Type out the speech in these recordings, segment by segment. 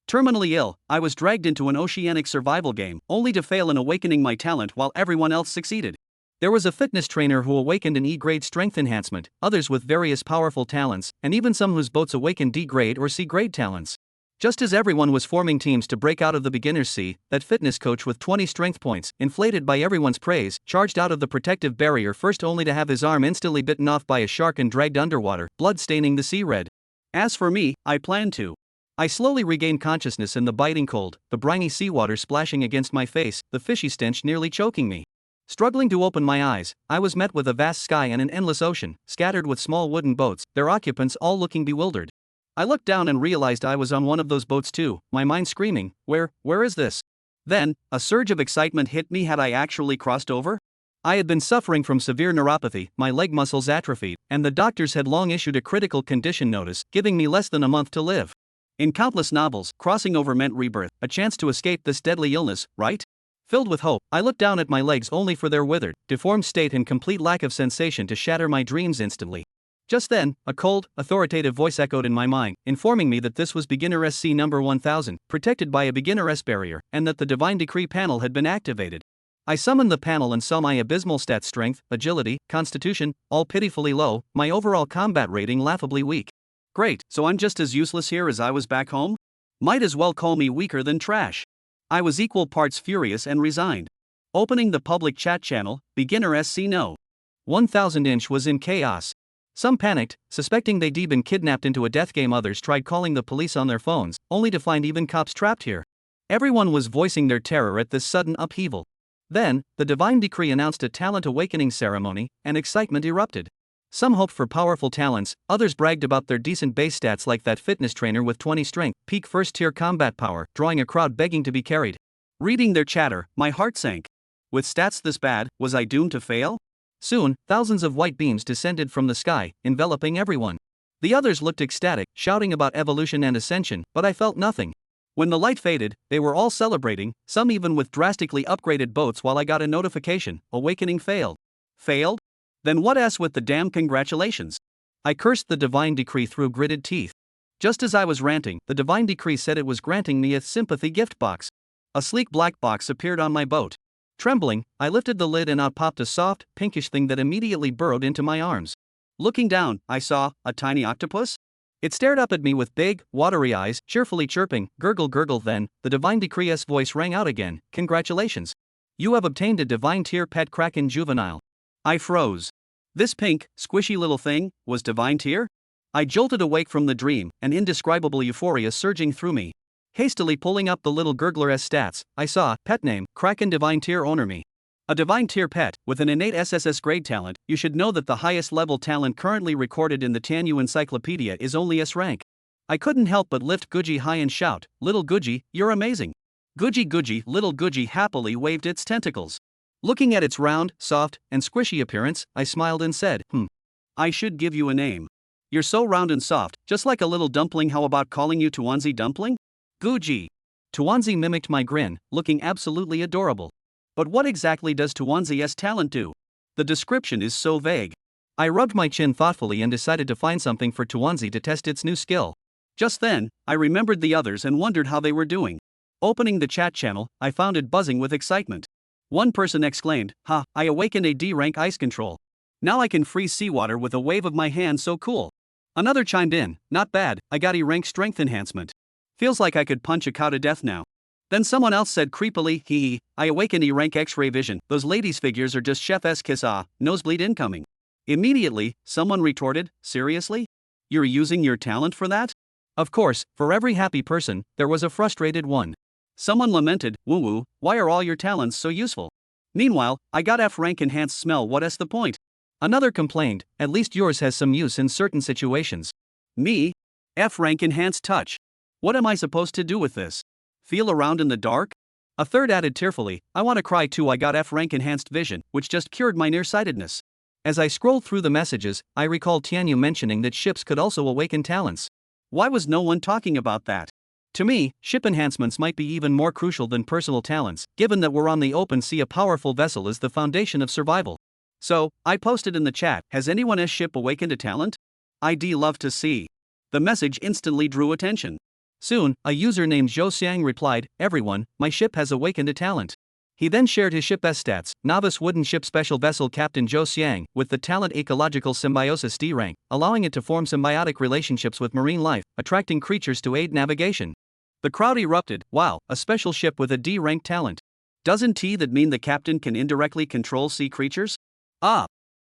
Terminally ill, I was dragged into an oceanic survival game, only to fail in awakening my talent while everyone else succeeded. There was a fitness trainer who awakened an E-grade strength enhancement, others with various powerful talents, and even some whose boats awakened D-grade or C-grade talents. Just as everyone was forming teams to break out of the beginner's sea, that fitness coach with 20 strength points, inflated by everyone's praise, charged out of the protective barrier first only to have his arm instantly bitten off by a shark and dragged underwater, blood staining the sea red. As for me, I planned to. I slowly regained consciousness in the biting cold, the briny seawater splashing against my face, the fishy stench nearly choking me. Struggling to open my eyes, I was met with a vast sky and an endless ocean, scattered with small wooden boats, their occupants all looking bewildered. I looked down and realized I was on one of those boats too, my mind screaming, where is this? Then, a surge of excitement hit me. Had I actually crossed over? I had been suffering from severe neuropathy, my leg muscles atrophied, and the doctors had long issued a critical condition notice, giving me less than a month to live. In countless novels, crossing over meant rebirth, a chance to escape this deadly illness, right? Filled with hope, I looked down at my legs only for their withered, deformed state and complete lack of sensation to shatter my dreams instantly. Just then, a cold, authoritative voice echoed in my mind, informing me that this was Beginner SC number 1000, protected by a Beginner S barrier, and that the Divine Decree panel had been activated. I summoned the panel and saw my abysmal stat strength, agility, constitution, all pitifully low, my overall combat rating laughably weak. Great, so I'm just as useless here as I was back home? Might as well call me weaker than trash. I was equal parts furious and resigned. Opening the public chat channel, Beginner SC No. 1000 was in chaos. Some panicked, suspecting they'd been kidnapped into a death game. Others tried calling the police on their phones, only to find even cops trapped here. Everyone was voicing their terror at this sudden upheaval. Then, the Divine Decree announced a talent awakening ceremony, and excitement erupted. Some hoped for powerful talents, others bragged about their decent base stats like that fitness trainer with 20 strength, peak first-tier combat power, drawing a crowd begging to be carried. Reading their chatter, my heart sank. With stats this bad, was I doomed to fail? Soon, thousands of white beams descended from the sky, enveloping everyone. The others looked ecstatic, shouting about evolution and ascension, but I felt nothing. When the light faded, they were all celebrating, some even with drastically upgraded boats, while I got a notification, awakening failed. Failed? Then what else with the damn congratulations? I cursed the Divine Decree through gritted teeth. Just as I was ranting, the Divine Decree said it was granting me a sympathy gift box. A sleek black box appeared on my boat. Trembling, I lifted the lid and out popped a soft, pinkish thing that immediately burrowed into my arms. Looking down, I saw a tiny octopus. It stared up at me with big, watery eyes, cheerfully chirping, gurgle gurgle. Then, the Divine Decree's voice rang out again, congratulations. You have obtained a Divine Tier Pet Kraken Juvenile. I froze. This pink, squishy little thing was Divine Tier? I jolted awake from the dream, an indescribable euphoria surging through me. Hastily pulling up the little gurgler's stats, I saw, pet name, Kraken Divine Tier Owner me. A Divine Tier pet, with an innate SSS grade talent. You should know that the highest level talent currently recorded in the Tanyu Encyclopedia is only S rank. I couldn't help but lift Guji high and shout, Little Guji, you're amazing. Guji, little Guji happily waved its tentacles. Looking at its round, soft, and squishy appearance, I smiled and said, I should give you a name. You're so round and soft, just like a little dumpling. How about calling you Tuanzi Dumpling? Guji. Tuanzi mimicked my grin, looking absolutely adorable. But what exactly does Tuanzi's talent do? The description is so vague. I rubbed my chin thoughtfully and decided to find something for Tuanzi to test its new skill. Just then, I remembered the others and wondered how they were doing. Opening the chat channel, I found it buzzing with excitement. One person exclaimed, I awakened a D-rank ice control. Now I can freeze seawater with a wave of my hand, so cool. Another chimed in, not bad, I got E-rank strength enhancement. Feels like I could punch a cow to death now. Then someone else said creepily, I awakened E-rank X-ray vision. Those ladies' figures are just chef's kiss, nosebleed incoming. Immediately, someone retorted, seriously? You're using your talent for that? Of course, for every happy person, there was a frustrated one. Someone lamented, woo-woo, why are all your talents so useful? Meanwhile, I got F-rank enhanced smell, what's the point? Another complained, at least yours has some use in certain situations. Me? F-rank enhanced touch. What am I supposed to do with this? Feel around in the dark? A third added tearfully, I want to cry too. I got F-rank enhanced vision, which just cured my nearsightedness. As I scrolled through the messages, I recalled Tianyu mentioning that ships could also awaken talents. Why was no one talking about that? To me, ship enhancements might be even more crucial than personal talents, given that we're on the open sea. A powerful vessel is the foundation of survival. So, I posted in the chat, has anyone's ship awakened a talent? I'd love to see. The message instantly drew attention. Soon, a user named Zhou Xiang replied, "Everyone, my ship has awakened a talent." He then shared his ship stats: Novice Wooden Ship Special Vessel Captain Zhou Xiang, with the talent Ecological Symbiosis D rank, allowing it to form symbiotic relationships with marine life, attracting creatures to aid navigation. The crowd erupted. Wow, a special ship with a D rank talent. Doesn't that mean the captain can indirectly control sea creatures? Ah!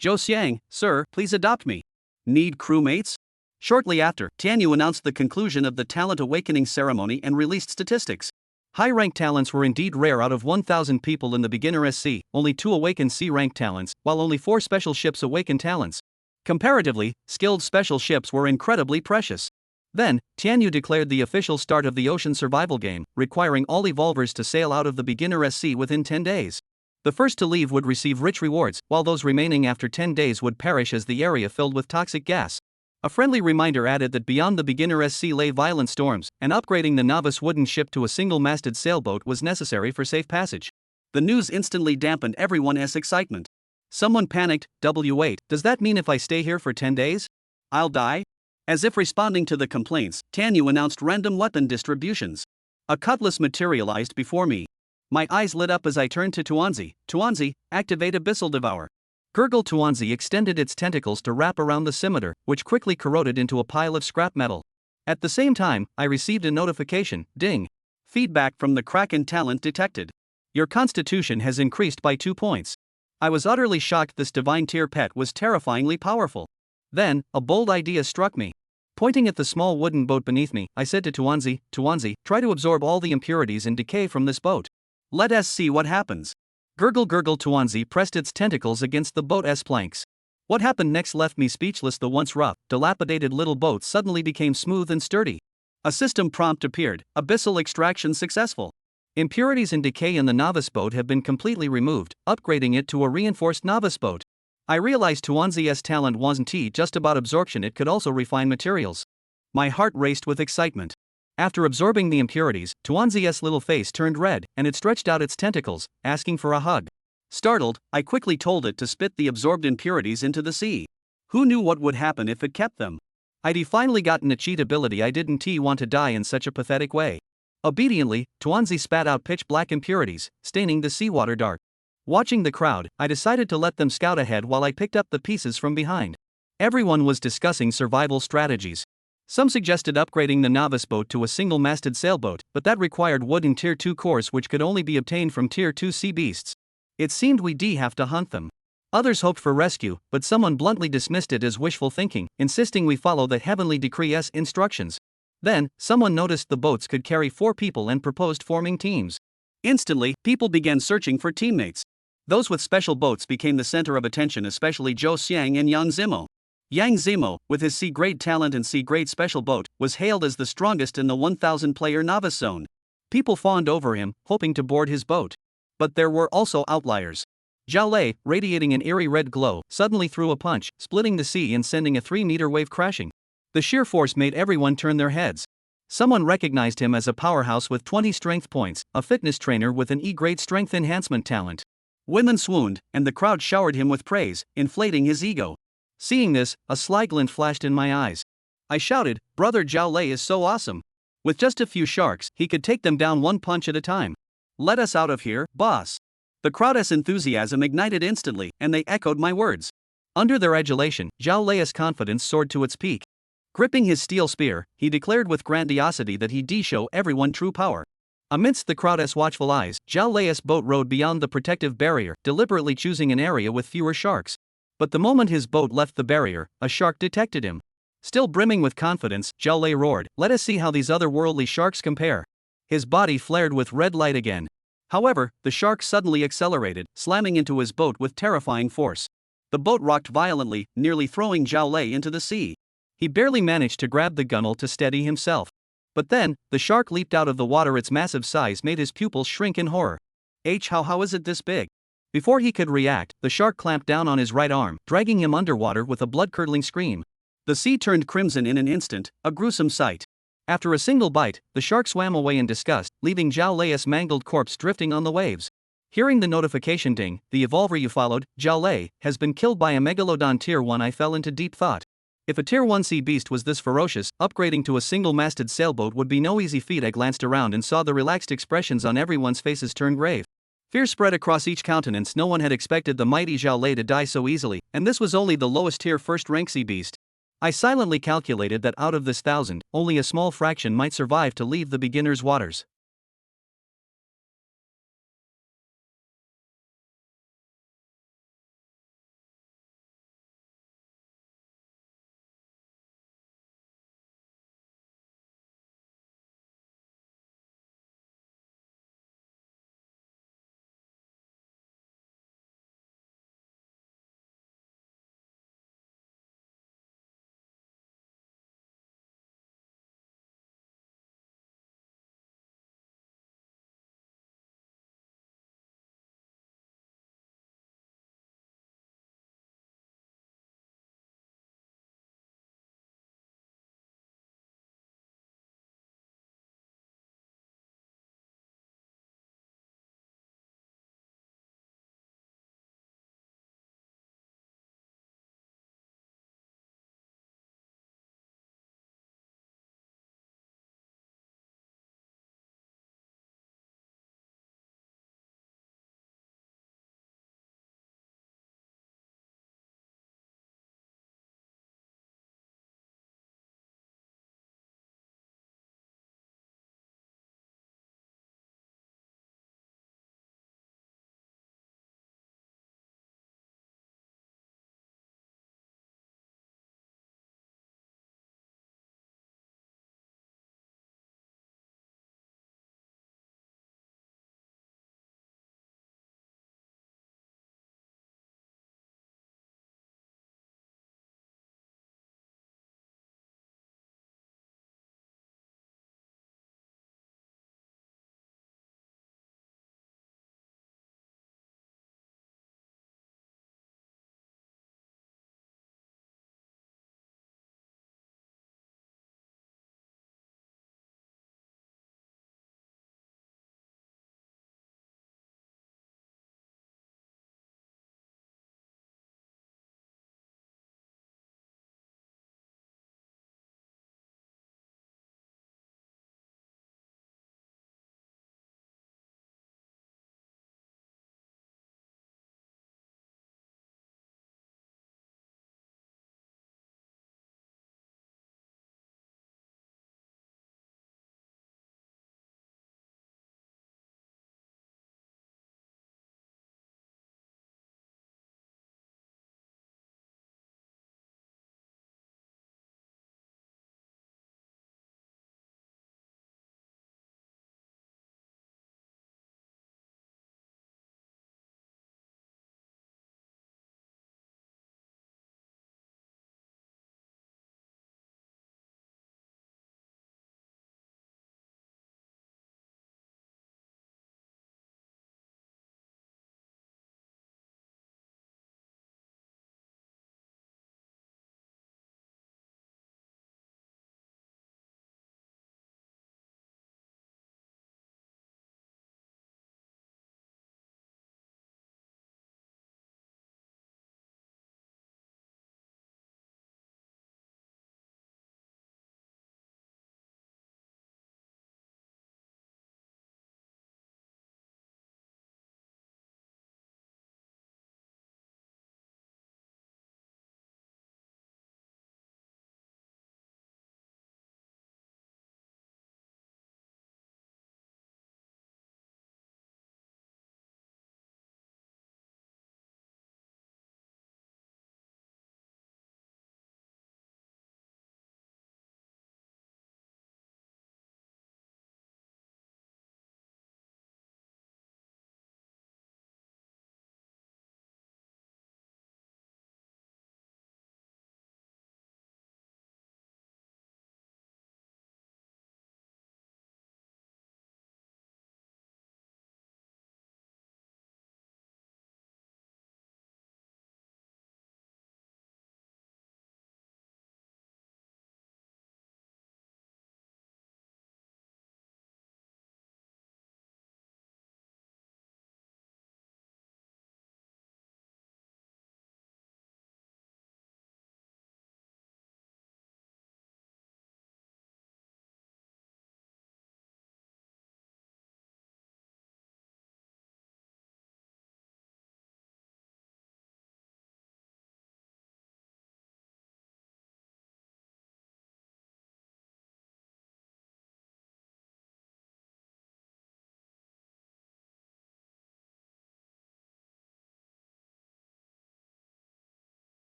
Zhou Xiang, sir, please adopt me. Need crewmates? Shortly after, Tianyu announced the conclusion of the talent awakening ceremony and released statistics. High-rank talents were indeed rare. Out of 1,000 people in the beginner SC, only 2 awakened C-rank talents, while only 4 special ships awakened talents. Comparatively, skilled special ships were incredibly precious. Then, Tianyu declared the official start of the ocean survival game, requiring all evolvers to sail out of the beginner SC within 10 days. The first to leave would receive rich rewards, while those remaining after 10 days would perish as the area filled with toxic gas. A friendly reminder added that beyond the beginner SC lay violent storms, and upgrading the novice wooden ship to a single-masted sailboat was necessary for safe passage. The news instantly dampened everyone's excitement. Someone panicked, "W8, does that mean if I stay here for 10 days, I'll die?" As if responding to the complaints, Tianyu announced random weapon distributions. A cutlass materialized before me. My eyes lit up as I turned to Tuanzi. "Tuanzi, activate Abyssal Devour." Gurgle Tuanzi extended its tentacles to wrap around the scimitar, which quickly corroded into a pile of scrap metal. At the same time, I received a notification, "Ding. Feedback from the Kraken talent detected. Your constitution has increased by 2 points." I was utterly shocked. This divine tier pet was terrifyingly powerful. Then, a bold idea struck me. Pointing at the small wooden boat beneath me, I said to Tuanzi, "Tuanzi, try to absorb all the impurities and decay from this boat. Let us see what happens." Gurgle Tuanzi pressed its tentacles against the boat's planks. What happened next left me speechless. The once rough, dilapidated little boat suddenly became smooth and sturdy. A system prompt appeared: abyssal extraction successful. Impurities and decay in the novice boat have been completely removed, upgrading it to a reinforced novice boat. I realized Tuanzi's talent wasn't just about absorption, it could also refine materials. My heart raced with excitement. After absorbing the impurities, Tuanzi's little face turned red, and it stretched out its tentacles, asking for a hug. Startled, I quickly told it to spit the absorbed impurities into the sea. Who knew what would happen if it kept them? I'd finally gotten a cheat ability. I didn't want to die in such a pathetic way. Obediently, Tuanzi spat out pitch-black impurities, staining the seawater dark. Watching the crowd, I decided to let them scout ahead while I picked up the pieces from behind. Everyone was discussing survival strategies. Some suggested upgrading the novice boat to a single-masted sailboat, but that required wooden Tier 2 cores which could only be obtained from Tier 2 sea beasts. It seemed we'd have to hunt them. Others hoped for rescue, but someone bluntly dismissed it as wishful thinking, insisting we follow the heavenly decree's instructions. Then, someone noticed the boats could carry 4 people and proposed forming teams. Instantly, people began searching for teammates. Those with special boats became the center of attention, especially Zhou Xiang and Yang Zimo. Yang Zimo, with his C-grade talent and C-grade special boat, was hailed as the strongest in the 1,000-player novice zone. People fawned over him, hoping to board his boat. But there were also outliers. Zhao Lei, radiating an eerie red glow, suddenly threw a punch, splitting the sea and sending a 3-meter wave crashing. The sheer force made everyone turn their heads. Someone recognized him as a powerhouse with 20 strength points, a fitness trainer with an E-grade strength enhancement talent. Women swooned, and the crowd showered him with praise, inflating his ego. Seeing this, a sly glint flashed in my eyes. I shouted, "Brother Zhao Lei is so awesome. With just a few sharks, he could take them down one punch at a time. Let us out of here, boss." The crowd's enthusiasm ignited instantly, and they echoed my words. Under their adulation, Zhao Lei's confidence soared to its peak. Gripping his steel spear, he declared with grandiosity that he'd show everyone true power. Amidst the crowd's watchful eyes, Zhao Lei's boat rode beyond the protective barrier, deliberately choosing an area with fewer sharks. But the moment his boat left the barrier, a shark detected him. Still brimming with confidence, Zhao Lei roared, "Let us see how these otherworldly sharks compare." His body flared with red light again. However, the shark suddenly accelerated, slamming into his boat with terrifying force. The boat rocked violently, nearly throwing Zhao Lei into the sea. He barely managed to grab the gunwale to steady himself. But then, the shark leaped out of the water. Its massive size made his pupils shrink in horror. How is it this big? Before he could react, the shark clamped down on his right arm, dragging him underwater with a blood-curdling scream. The sea turned crimson in an instant, a gruesome sight. After a single bite, the shark swam away in disgust, leaving Zhao Lei's mangled corpse drifting on the waves. Hearing the notification ding, "The evolver you followed, Zhao Lei, has been killed by a megalodon tier 1." I fell into deep thought. If a Tier 1 sea beast was this ferocious, upgrading to a single-masted sailboat would be no easy feat. I glanced around and saw the relaxed expressions on everyone's faces turn grave. Fear spread across each countenance. No one had expected the mighty Zhao Lei to die so easily, and this was only the lowest tier first-rank sea beast. I silently calculated that out of this 1,000, only a small fraction might survive to leave the beginner's waters.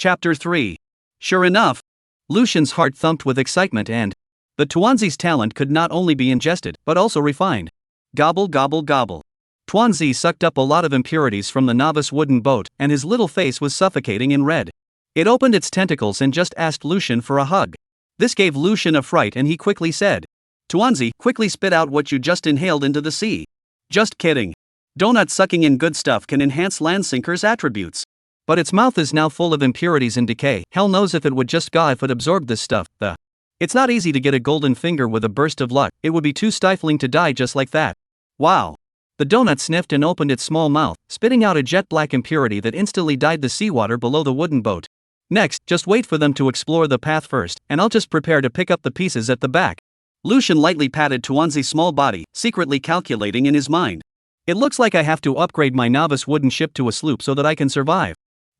Chapter 3. Sure enough, Lucian's heart thumped with excitement and the Tuanzi's talent could not only be ingested, but also refined. Gobble gobble gobble. Tuanzi sucked up a lot of impurities from the novice wooden boat, and his little face was suffocating in red. It opened its tentacles and just asked Lucian for a hug. This gave Lucian a fright and he quickly said, Tuanzi, quickly spit out what you just inhaled into the sea. Just kidding. Donut sucking in good stuff can enhance Landsinker's attributes. But its mouth is now full of impurities and decay. Hell knows if it would just gah if it absorbed this stuff. It's not easy to get a golden finger with a burst of luck. It would be too stifling to die just like that. Wow. The donut sniffed and opened its small mouth, spitting out a jet black impurity that instantly dyed the seawater below the wooden boat. Next, just wait for them to explore the path first, and I'll just prepare to pick up the pieces at the back. Lucian lightly patted Tuanzi's small body, secretly calculating in his mind. It looks like I have to upgrade my novice wooden ship to a sloop so that I can survive.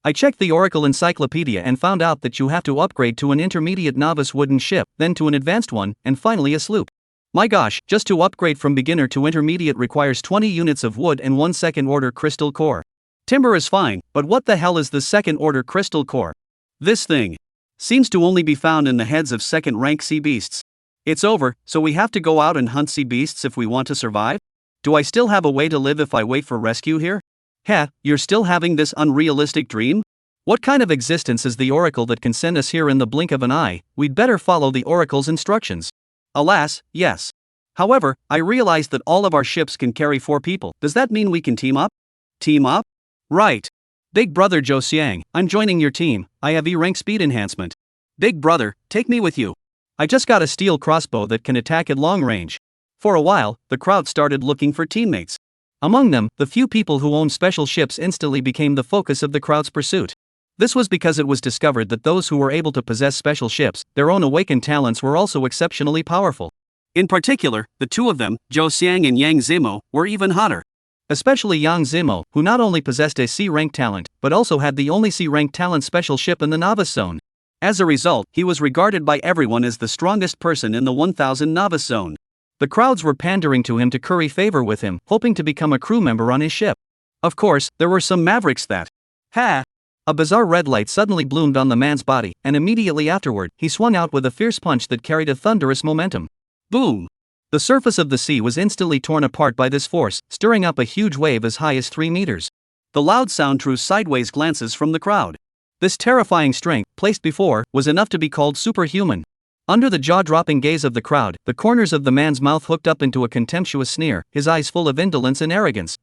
I checked the Oracle Encyclopedia and found out that you have to upgrade to an intermediate novice wooden ship, then to an advanced one, and finally a sloop. My gosh, just to upgrade from beginner to intermediate requires 20 units of wood and 1 second-order crystal core. Timber is fine, but what the hell is the second-order crystal core? This thing seems to only be found in the heads of second-rank sea beasts. It's over, so we have to go out and hunt sea beasts if we want to survive? Do I still have a way to live if I wait for rescue here? Heh, you're still having this unrealistic dream? What kind of existence is the Oracle that can send us here in the blink of an eye? We'd better follow the Oracle's instructions. Alas, yes. However, I realized that all of our ships can carry 4 people. Does that mean we can team up? Team up? Right. Big brother Zhou Xiang, I'm joining your team. I have E-rank speed enhancement. Big brother, take me with you. I just got a steel crossbow that can attack at long range. For a while, the crowd started looking for teammates. Among them, the few people who owned special ships instantly became the focus of the crowd's pursuit. This was because it was discovered that those who were able to possess special ships, their own awakened talents were also exceptionally powerful. In particular, the two of them, Zhou Xiang and Yang Zimo, were even hotter. Especially Yang Zimo, who not only possessed a C-rank talent, but also had the only C-rank talent special ship in the novice zone. As a result, he was regarded by everyone as the strongest person in the 1000 novice zone. The crowds were pandering to him to curry favor with him, hoping to become a crew member on his ship. Of course, there were some mavericks that A bizarre red light suddenly bloomed on the man's body, and immediately afterward, he swung out with a fierce punch that carried a thunderous momentum. Boom! The surface of the sea was instantly torn apart by this force, stirring up a huge wave as high as 3 meters. The loud sound drew sideways glances from the crowd. This terrifying strength, placed before, was enough to be called superhuman. Under the jaw-dropping gaze of the crowd, the corners of the man's mouth hooked up into a contemptuous sneer, his eyes full of indolence and arrogance.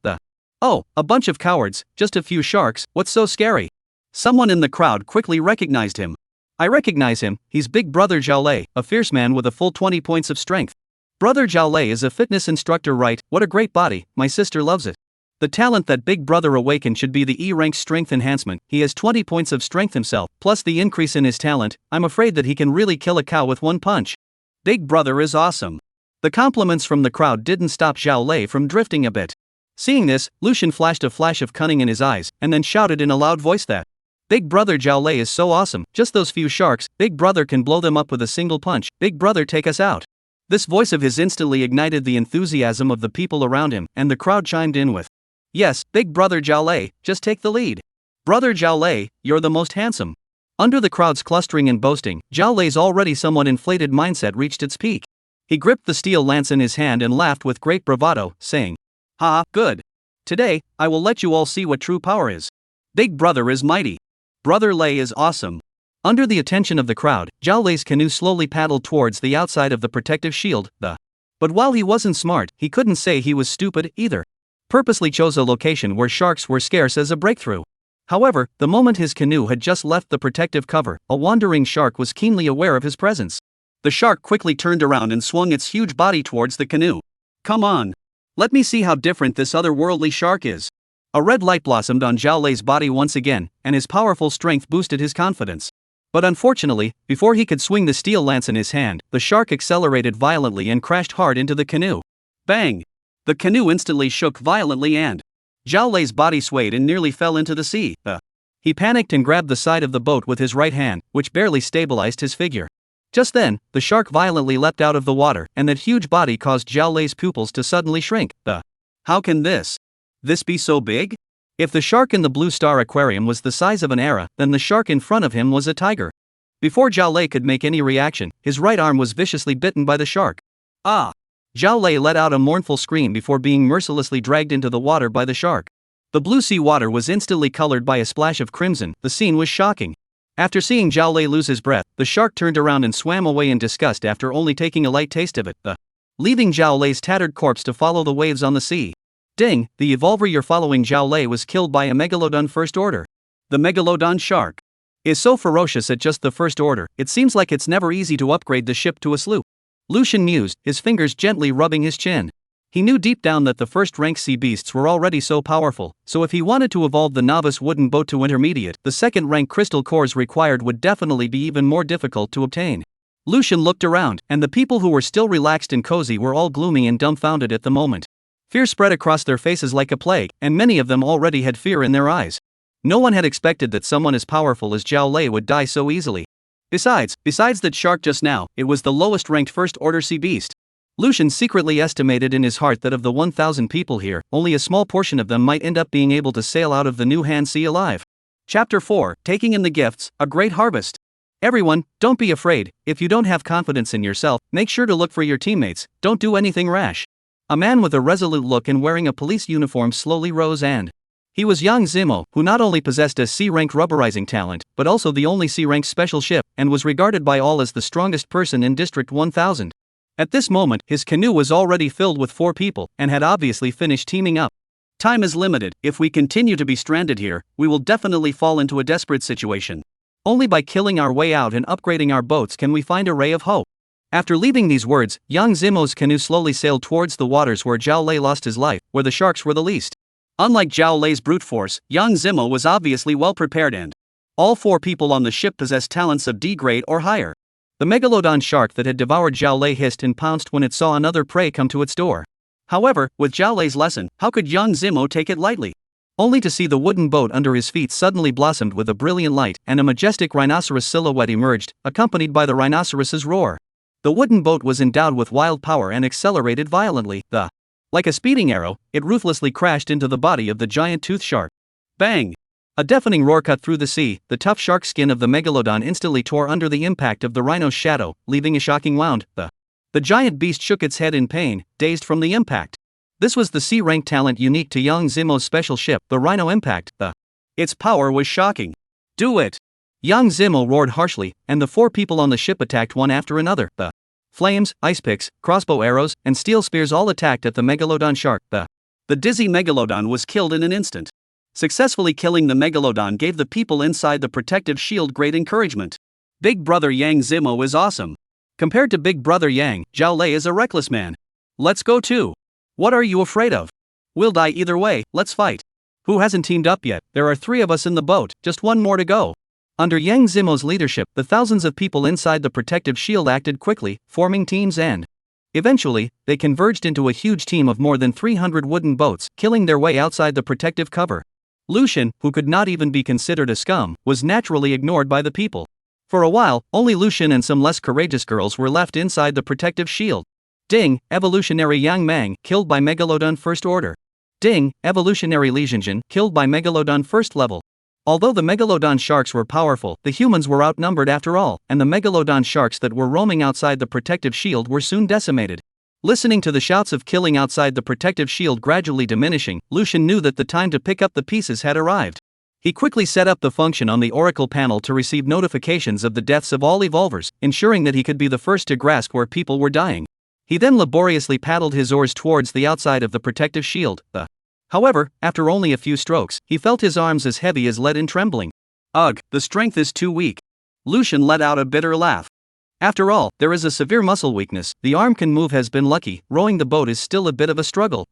Oh, a bunch of cowards, just a few sharks, what's so scary? Someone in the crowd quickly recognized him. I recognize him, he's Big Brother Zhao Lei, a fierce man with a full 20 points of strength. Brother Zhao Lei is a fitness instructor, right? What a great body, my sister loves it. The talent that Big Brother awakened should be the E-rank strength enhancement. He has 20 points of strength himself, plus the increase in his talent. I'm afraid that he can really kill a cow with 1 punch. Big Brother is awesome. The compliments from the crowd didn't stop Zhao Lei from drifting a bit. Seeing this, Lucian flashed a flash of cunning in his eyes, and then shouted in a loud voice that Big Brother Zhao Lei is so awesome, just those few sharks, Big Brother can blow them up with a single punch. Big Brother, take us out. This voice of his instantly ignited the enthusiasm of the people around him, and the crowd chimed in with, yes, Big Brother Zhao Lei, just take the lead. Brother Zhao Lei, you're the most handsome. Under the crowd's clustering and boasting, Zhao Lei's already somewhat inflated mindset reached its peak. He gripped the steel lance in his hand and laughed with great bravado, saying, ha, good. Today, I will let you all see what true power is. Big Brother is mighty. Brother Lei is awesome. Under the attention of the crowd, Zhao Lei's canoe slowly paddled towards the outside of the protective shield. But while he wasn't smart, he couldn't say he was stupid either. Purposely chose a location where sharks were scarce as a breakthrough. However, the moment his canoe had just left the protective cover, a wandering shark was keenly aware of his presence. The shark quickly turned around and swung its huge body towards the canoe. Come on. Let me see how different this otherworldly shark is. A red light blossomed on Zhao Lei's body once again, and his powerful strength boosted his confidence. But unfortunately, before he could swing the steel lance in his hand, the shark accelerated violently and crashed hard into the canoe. Bang! The canoe instantly shook violently and Zhao Lei's body swayed and nearly fell into the sea. He panicked and grabbed the side of the boat with his right hand, which barely stabilized his figure. Just then, the shark violently leapt out of the water, and that huge body caused Zhao Lei's pupils to suddenly shrink. How can this be so big? If the shark in the Blue Star Aquarium was the size of an era, then the shark in front of him was a tiger. Before Zhao Lei could make any reaction, his right arm was viciously bitten by the shark. Ah! Zhao Lei let out a mournful scream before being mercilessly dragged into the water by the shark. The blue sea water was instantly colored by a splash of crimson. The scene was shocking. After seeing Zhao Lei lose his breath, the shark turned around and swam away in disgust after only taking a light taste of it, leaving Zhao Lei's tattered corpse to follow the waves on the sea. Ding, the evolver you're following Zhao Lei was killed by a megalodon first order. The megalodon shark is so ferocious at just the first order, it seems like it's never easy to upgrade the ship to a sloop. Lucian mused, his fingers gently rubbing his chin. He knew deep down that the first-rank sea beasts were already so powerful, so if he wanted to evolve the novice wooden boat to intermediate, the second-rank crystal cores required would definitely be even more difficult to obtain. Lucian looked around, and the people who were still relaxed and cozy were all gloomy and dumbfounded at the moment. Fear spread across their faces like a plague, and many of them already had fear in their eyes. No one had expected that someone as powerful as Zhao Lei would die so easily. Besides that shark just now, it was the lowest-ranked first-order sea beast. Lucian secretly estimated in his heart that of the 1,000 people here, only a small portion of them might end up being able to sail out of the New Han Sea alive. Chapter 4, Taking in the Gifts, A Great Harvest. Everyone, don't be afraid. If you don't have confidence in yourself, make sure to look for your teammates, don't do anything rash. A man with a resolute look and wearing a police uniform slowly rose and he was Yang Zimo, who not only possessed a C-rank rubberizing talent, but also the only C-rank special ship, and was regarded by all as the strongest person in District 1000. At this moment, his canoe was already filled with 4 people, and had obviously finished teaming up. Time is limited. If we continue to be stranded here, we will definitely fall into a desperate situation. Only by killing our way out and upgrading our boats can we find a ray of hope. After leaving these words, Yang Zimo's canoe slowly sailed towards the waters where Zhao Lei lost his life, where the sharks were the least. Unlike Zhao Lei's brute force, Yang Zimo was obviously well prepared and all 4 people on the ship possessed talents of D grade or higher. The megalodon shark that had devoured Zhao Lei hissed and pounced when it saw another prey come to its door. However, with Zhao Lei's lesson, how could Yang Zimo take it lightly? Only to see the wooden boat under his feet suddenly blossomed with a brilliant light, and a majestic rhinoceros silhouette emerged, accompanied by the rhinoceros's roar. The wooden boat was endowed with wild power and accelerated violently. Like a speeding arrow, it ruthlessly crashed into the body of the giant toothed shark. Bang! A deafening roar cut through the sea. The tough shark skin of the megalodon instantly tore under the impact of the rhino's shadow, leaving a shocking wound. The giant beast shook its head in pain, dazed from the impact. This was the C-rank talent unique to Yang Zimo's special ship, the Rhino Impact. Its power was shocking. Do it! Yang Zimo roared harshly, and the 4 people on the ship attacked one after another. Flames, ice picks, crossbow arrows, and steel spears all attacked at the megalodon shark. The dizzy megalodon was killed in an instant. Successfully killing the megalodon gave the people inside the protective shield great encouragement. Big Brother Yang Zimo is awesome. Compared to Big Brother Yang, Zhao Lei is a reckless man. Let's go too. What are you afraid of? We'll die either way, let's fight. Who hasn't teamed up yet? There are 3 of us in the boat, just 1 more to go. Under Yang Zimo's leadership, the thousands of people inside the protective shield acted quickly, forming teams and eventually, they converged into a huge team of more than 300 wooden boats, killing their way outside the protective cover. Lucian, who could not even be considered a scum, was naturally ignored by the people. For a while, only Lucian and some less courageous girls were left inside the protective shield. Ding, evolutionary Yang Mang, killed by Megalodon First Order. Ding, evolutionary Li Zhenjin, killed by Megalodon First Level. Although the megalodon sharks were powerful, the humans were outnumbered after all, and the megalodon sharks that were roaming outside the protective shield were soon decimated. Listening to the shouts of killing outside the protective shield gradually diminishing, Lucian knew that the time to pick up the pieces had arrived. He quickly set up the function on the Oracle panel to receive notifications of the deaths of all evolvers, ensuring that he could be the first to grasp where people were dying. He then laboriously paddled his oars towards the outside of the protective shield. However, after only a few strokes, he felt his arms as heavy as lead and trembling. Ugh, the strength is too weak. Lucian let out a bitter laugh. After all, there is a severe muscle weakness. The arm can move has been lucky, rowing the boat is still a bit of a struggle.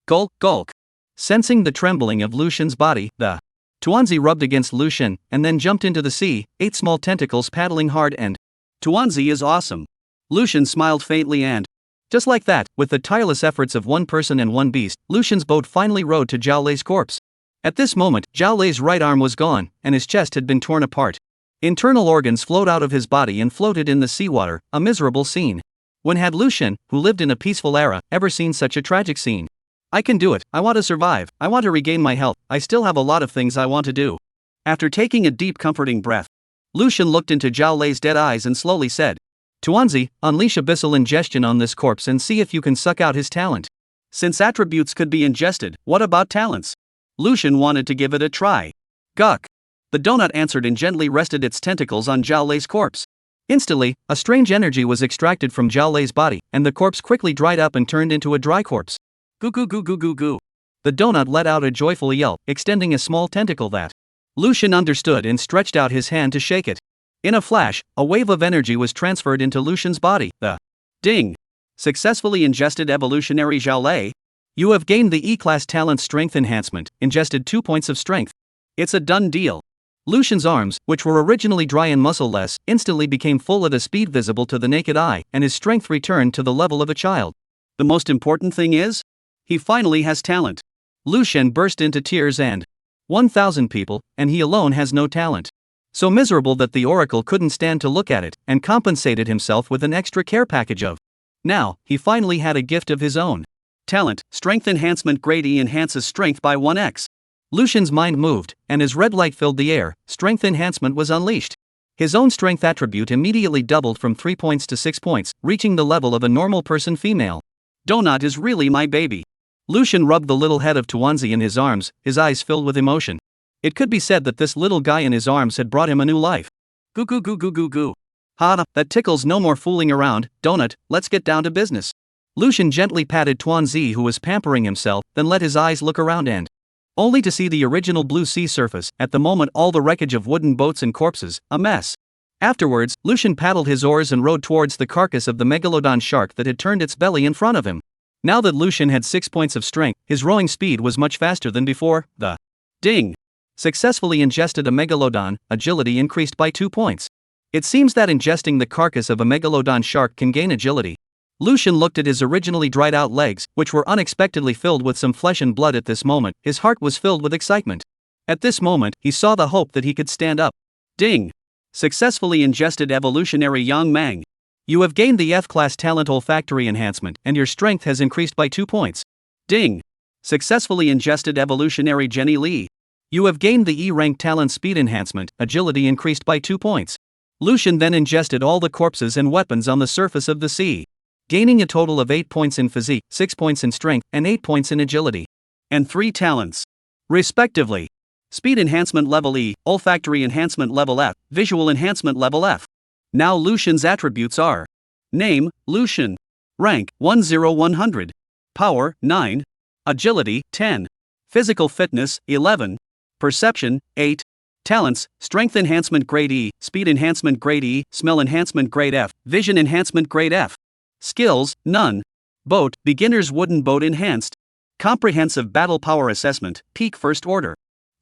Gulk. Sensing the trembling of Lucian's body, the Tuanzi rubbed against Lucian, and then jumped into the sea, 8 small tentacles paddling hard and Tuanzi is awesome. Lucian smiled faintly and just like that, with the tireless efforts of 1 person and 1 beast, Lucian's boat finally rowed to Zhao Lei's corpse. At this moment, Zhao Lei's right arm was gone, and his chest had been torn apart. Internal organs flowed out of his body and floated in the seawater, a miserable scene. When had Lucian, who lived in a peaceful era, ever seen such a tragic scene? I can do it, I want to survive, I want to regain my health, I still have a lot of things I want to do. After taking a deep comforting breath, Lucian looked into Zhao Lei's dead eyes and slowly said, Tuanzi, unleash abyssal ingestion on this corpse and see if you can suck out his talent. Since attributes could be ingested, what about talents? Lucian wanted to give it a try. Guk. The donut answered and gently rested its tentacles on Zhao Lei's corpse. Instantly, a strange energy was extracted from Zhao Lei's body, and the corpse quickly dried up and turned into a dry corpse. Goo goo goo goo goo goo. The donut let out a joyful yelp, extending a small tentacle that Lucian understood and stretched out his hand to shake it. In a flash, a wave of energy was transferred into Lucian's body. The ding. Successfully ingested evolutionary Zhao Lei. You have gained the E-class talent strength enhancement, ingested 2 points of strength. It's a done deal. Lucian's arms, which were originally dry and muscle-less, instantly became full at a speed visible to the naked eye, and his strength returned to the level of a child. The most important thing is, he finally has talent. Lucian burst into tears and 1,000 people, and he alone has no talent. So miserable that the oracle couldn't stand to look at it, and compensated himself with an extra care package of. Now, he finally had a gift of his own. Talent, strength enhancement grade E enhances strength by 1x. Lucian's mind moved, and as red light filled the air, strength enhancement was unleashed. His own strength attribute immediately doubled from 3 points to 6 points, reaching the level of a normal person female. Donut is really my baby. Lucian rubbed the little head of Tuanzi in his arms, his eyes filled with emotion. It could be said that this little guy in his arms had brought him a new life. Goo goo goo goo goo goo. Ha, that tickles, no more fooling around, Donut, let's get down to business. Lucian gently patted Tuanzi, who was pampering himself, then let his eyes look around and only to see the original blue sea surface, at the moment all the wreckage of wooden boats and corpses, a mess. Afterwards, Lucian paddled his oars and rowed towards the carcass of the megalodon shark that had turned its belly in front of him. Now that Lucian had 6 points of strength, his rowing speed was much faster than before. The ding. Successfully ingested a megalodon, agility increased by 2 points. It seems that ingesting the carcass of a megalodon shark can gain agility. Lucian looked at his originally dried out legs, which were unexpectedly filled with some flesh and blood at this moment. His heart was filled with excitement. At this moment, he saw the hope that he could stand up. Ding! Successfully ingested evolutionary Yang Mang. You have gained the F-class talent olfactory enhancement, and your strength has increased by 2 points. Ding! Successfully ingested evolutionary Jenny Li. You have gained the E-rank talent speed enhancement, agility increased by 2 points. Lucian then ingested all the corpses and weapons on the surface of the sea, gaining a total of 8 points in physique, 6 points in strength, and 8 points in agility. And 3 talents, respectively. Speed enhancement level E, olfactory enhancement level F, visual enhancement level F. Now Lucian's attributes are: Name, Lucian. Rank, 10100. Power, 9. Agility, 10. Physical fitness, 11. Perception, 8. Talents, strength enhancement grade E, speed enhancement grade E, smell enhancement grade F, vision enhancement grade F. Skills, none. Boat, beginner's wooden boat enhanced. Comprehensive battle power assessment, peak first order.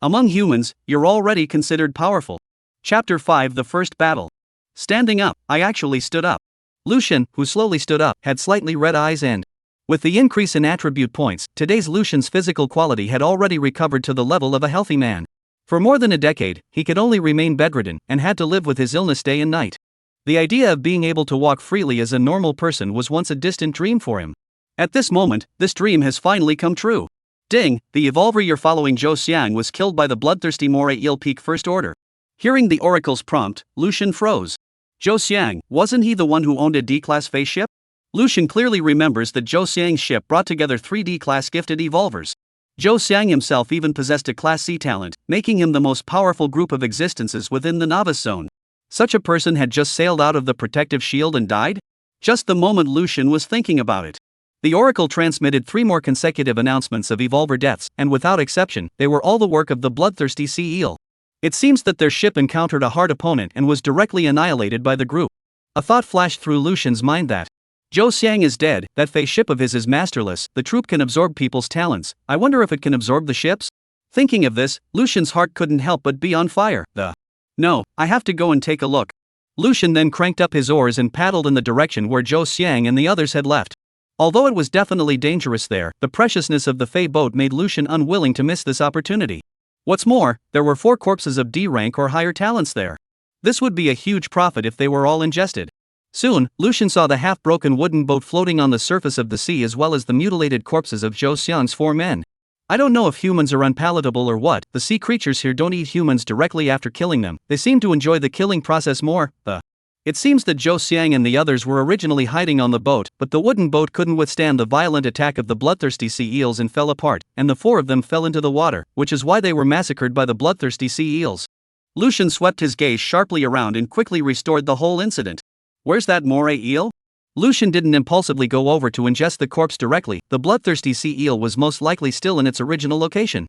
Among humans, you're already considered powerful. Chapter 5: The First Battle. Standing up, I actually stood up. Lucian, who slowly stood up, had slightly red eyes and, with the increase in attribute points, today's Lucian's physical quality had already recovered to the level of a healthy man. For more than a decade, he could only remain bedridden and had to live with his illness day and night. The idea of being able to walk freely as a normal person was once a distant dream for him. At this moment, this dream has finally come true. Ding, the evolver you're following Zhou Xiang was killed by the bloodthirsty moray eel peak first order. Hearing the oracle's prompt, Lucian froze. Zhou Xiang, wasn't he the one who owned a D-class face ship? Lucian clearly remembers that Zhou Xiang's ship brought together 3 D-class gifted evolvers. Zhou Xiang himself even possessed a Class C talent, making him the most powerful group of existences within the novice zone. Such a person had just sailed out of the protective shield and died? Just the moment Lucian was thinking about it. The oracle transmitted 3 more consecutive announcements of evolver deaths, and without exception, they were all the work of the bloodthirsty sea eel. It seems that their ship encountered a hard opponent and was directly annihilated by the group. A thought flashed through Lucian's mind that Zhou Xiang is dead, that face ship of his is masterless, the troop can absorb people's talents, I wonder if it can absorb the ships? Thinking of this, Lucian's heart couldn't help but be on fire. No, I have to go and take a look. Lucian then cranked up his oars and paddled in the direction where Zhou Xiang and the others had left. Although it was definitely dangerous there, the preciousness of the Fey boat made Lucian unwilling to miss this opportunity. What's more, there were 4 corpses of D rank or higher talents there. This would be a huge profit if they were all ingested. Soon, Lucian saw the half-broken wooden boat floating on the surface of the sea as well as the mutilated corpses of Zhou Xiang's 4 men. I don't know if humans are unpalatable or what, the sea creatures here don't eat humans directly after killing them, they seem to enjoy the killing process more. It seems that Zhou Xiang and the others were originally hiding on the boat, but the wooden boat couldn't withstand the violent attack of the bloodthirsty sea eels and fell apart, and the 4 of them fell into the water, which is why they were massacred by the bloodthirsty sea eels. Lucian swept his gaze sharply around and quickly restored the whole incident. Where's that moray eel? Lucian didn't impulsively go over to ingest the corpse directly, the bloodthirsty sea eel was most likely still in its original location.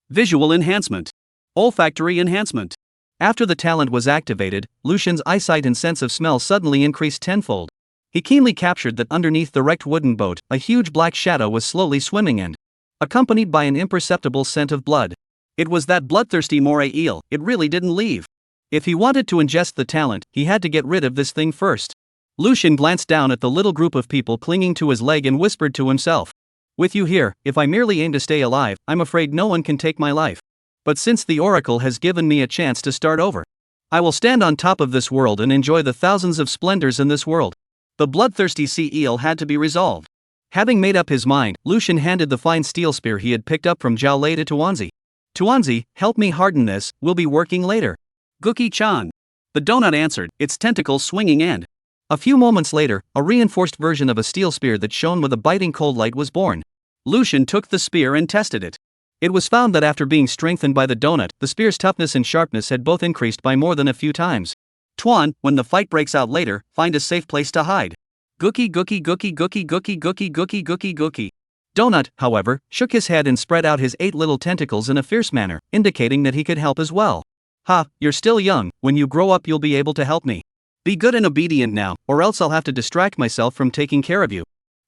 Visual enhancement. Olfactory enhancement. After the talent was activated, Lucian's eyesight and sense of smell suddenly increased tenfold. He keenly captured that underneath the wrecked wooden boat, a huge black shadow was slowly swimming and accompanied by an imperceptible scent of blood. It was that bloodthirsty moray eel, it really didn't leave. If he wanted to ingest the talent, he had to get rid of this thing first. Lucian glanced down at the little group of people clinging to his leg and whispered to himself. With you here, if I merely aim to stay alive, I'm afraid no one can take my life. But since the Oracle has given me a chance to start over, I will stand on top of this world and enjoy the thousands of splendors in this world. The bloodthirsty sea eel had to be resolved. Having made up his mind, Lucian handed the fine steel spear he had picked up from Zhao Lei to Tuanzi. Tuanzi, help me harden this, we'll be working later. Guki-chan. The donut answered, its tentacles swinging and a few moments later, a reinforced version of a steel spear that shone with a biting cold light was born. Lucian took the spear and tested it. It was found that after being strengthened by the donut, the spear's toughness and sharpness had both increased by more than a few times. Tuan, when the fight breaks out later, find a safe place to hide. Guki guki guki guki guki guki guki guki guki. Donut, however, shook his head and spread out his 8 little tentacles in a fierce manner, indicating that he could help as well. Ha, you're still young, when you grow up you'll be able to help me. Be good and obedient now, or else I'll have to distract myself from taking care of you.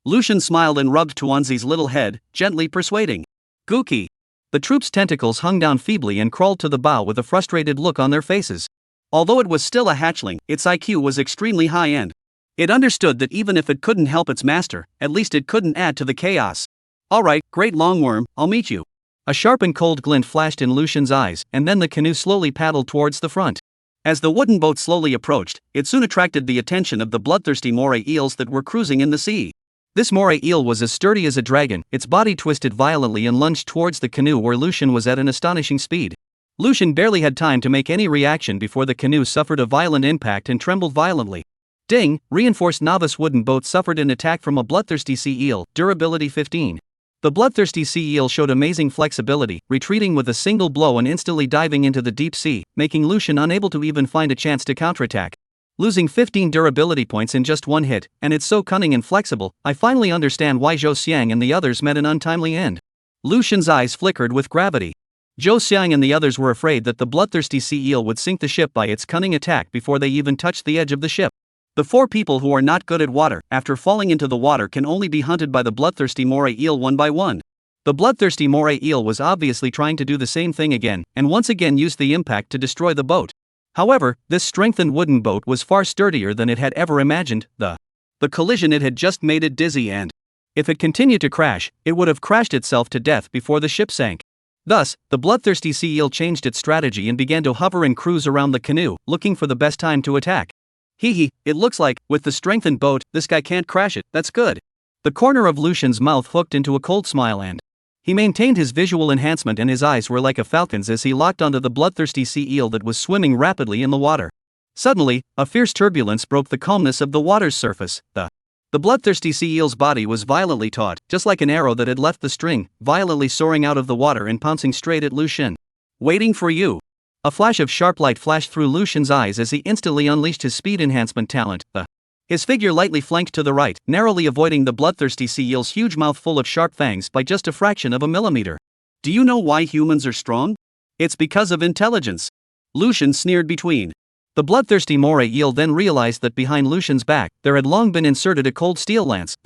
Lucian smiled and rubbed Tuanzi's little head, gently persuading. Guki. The troop's tentacles hung down feebly and crawled to the bow with a frustrated look on their faces. Although it was still a hatchling, its IQ was extremely high-end. It understood that even if it couldn't help its master, at least it couldn't add to the chaos. Alright, great longworm, I'll meet you. A sharp and cold glint flashed in Lucian's eyes, and then the canoe slowly paddled towards the front. As the wooden boat slowly approached, it soon attracted the attention of the bloodthirsty moray eels that were cruising in the sea. This moray eel was as sturdy as a dragon, its body twisted violently and lunged towards the canoe where Lucian was at an astonishing speed. Lucian barely had time to make any reaction before the canoe suffered a violent impact and trembled violently. Ding! Reinforced novice wooden boat suffered an attack from a bloodthirsty sea eel, durability 15. The bloodthirsty sea eel showed amazing flexibility, retreating with a single blow and instantly diving into the deep sea, making Lucian unable to even find a chance to counterattack. Losing 15 durability points in just one hit, and it's so cunning and flexible, I finally understand why Zhou Xiang and the others met an untimely end. Lucian's eyes flickered with gravity. Zhou Xiang and the others were afraid that the bloodthirsty sea eel would sink the ship by its cunning attack before they even touched the edge of the ship. The 4 people who are not good at water, after falling into the water can only be hunted by the bloodthirsty moray eel one by one. The bloodthirsty moray eel was obviously trying to do the same thing again, and once again used the impact to destroy the boat. However, this strengthened wooden boat was far sturdier than it had ever imagined. The collision it had just made it dizzy and, if it continued to crash, it would have crashed itself to death before the ship sank. Thus, the bloodthirsty sea eel changed its strategy and began to hover and cruise around the canoe, looking for the best time to attack. Hee, it looks like, with the strengthened boat, this guy can't crash it, that's good. The corner of Lucian's mouth hooked into a cold smile and he maintained his visual enhancement and his eyes were like a falcon's as he locked onto the bloodthirsty sea eel that was swimming rapidly in the water. Suddenly, a fierce turbulence broke the calmness of the water's surface. The bloodthirsty sea eel's body was violently taut, just like an arrow that had left the string, violently soaring out of the water and pouncing straight at Lucian. Waiting for you. A flash of sharp light flashed through Lucian's eyes as he instantly unleashed his speed enhancement talent. His figure lightly flanked to the right, narrowly avoiding the bloodthirsty sea eel's huge mouth full of sharp fangs by just a fraction of a millimeter. Do you know why humans are strong? It's because of intelligence. Lucian sneered between. The bloodthirsty moray eel then realized that behind Lucian's back, there had long been inserted a cold steel lance.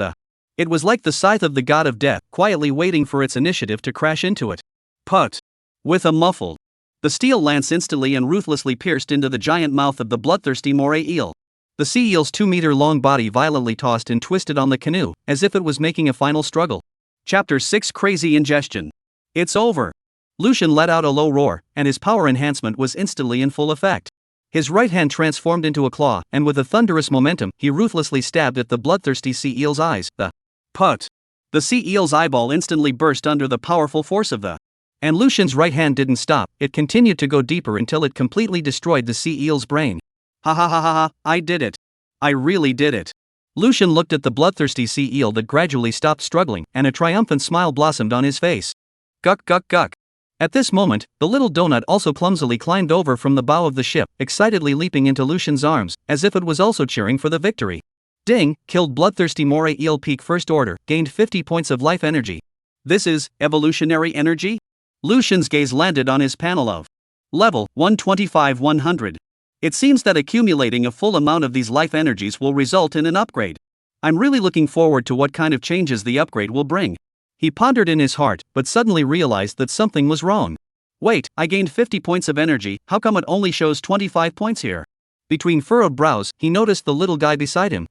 It was like the scythe of the god of death, quietly waiting for its initiative to crash into it. Put. With a muffled. The steel lance instantly and ruthlessly pierced into the giant mouth of the bloodthirsty moray eel. The sea eel's 2-meter-long body violently tossed and twisted on the canoe, as if it was making a final struggle. Chapter 6 Crazy Ingestion. It's over. Lucian let out a low roar, and his power enhancement was instantly in full effect. His right hand transformed into a claw, and with a thunderous momentum, he ruthlessly stabbed at the bloodthirsty sea eel's eyes. Put! The sea eel's eyeball instantly burst under the powerful force of the. And Lucian's right hand didn't stop, it continued to go deeper until it completely destroyed the sea eel's brain. Ha ha ha ha ha, I did it. I really did it. Lucian looked at the bloodthirsty sea eel that gradually stopped struggling, and a triumphant smile blossomed on his face. Guck guck guck. At this moment, the little donut also clumsily climbed over from the bow of the ship, excitedly leaping into Lucian's arms, as if it was also cheering for the victory. Ding, killed bloodthirsty moray eel peak first order, gained 50 points of life energy. This is evolutionary energy? Lucian's gaze landed on his panel of level 125-100. It seems that accumulating a full amount of these life energies will result in an upgrade. I'm really looking forward to what kind of changes the upgrade will bring. He pondered in his heart, but suddenly realized that something was wrong. Wait, I gained 50 points of energy, how come it only shows 25 points here? Between furrowed brows, he noticed the little guy beside him,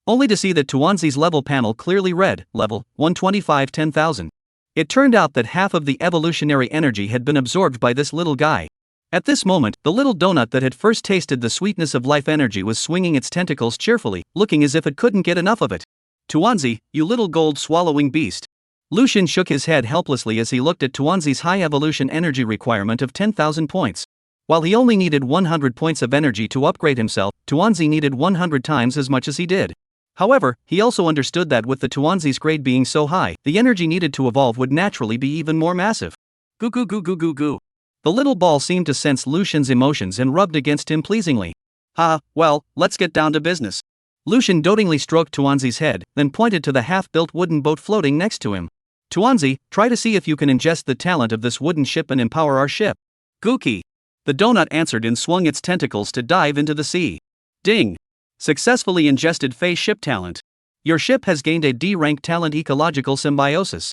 only to see that Tuanzi's level panel clearly read, level 125 10,000. It turned out that half of the evolutionary energy had been absorbed by this little guy. At this moment, the little donut that had first tasted the sweetness of life energy was swinging its tentacles cheerfully, looking as if it couldn't get enough of it. Tuanzi, you little gold-swallowing beast. Lucian shook his head helplessly as he looked at Tuanzi's high evolution energy requirement of 10,000 points. While he only needed 100 points of energy to upgrade himself, Tuanzi needed 100 times as much as he did. However, he also understood that with the Tuanzi's grade being so high, the energy needed to evolve would naturally be even more massive. Goo goo goo goo goo goo. The little ball seemed to sense Lucian's emotions and rubbed against him pleasingly. Well, let's get down to business. Lucian dotingly stroked Tuanzi's head, then pointed to the half-built wooden boat floating next to him. Tuanzi, try to see if you can ingest the talent of this wooden ship and empower our ship. Gookie. The donut answered and swung its tentacles to dive into the sea. Ding. Successfully ingested phase ship talent. Your ship has gained a D-rank talent ecological symbiosis.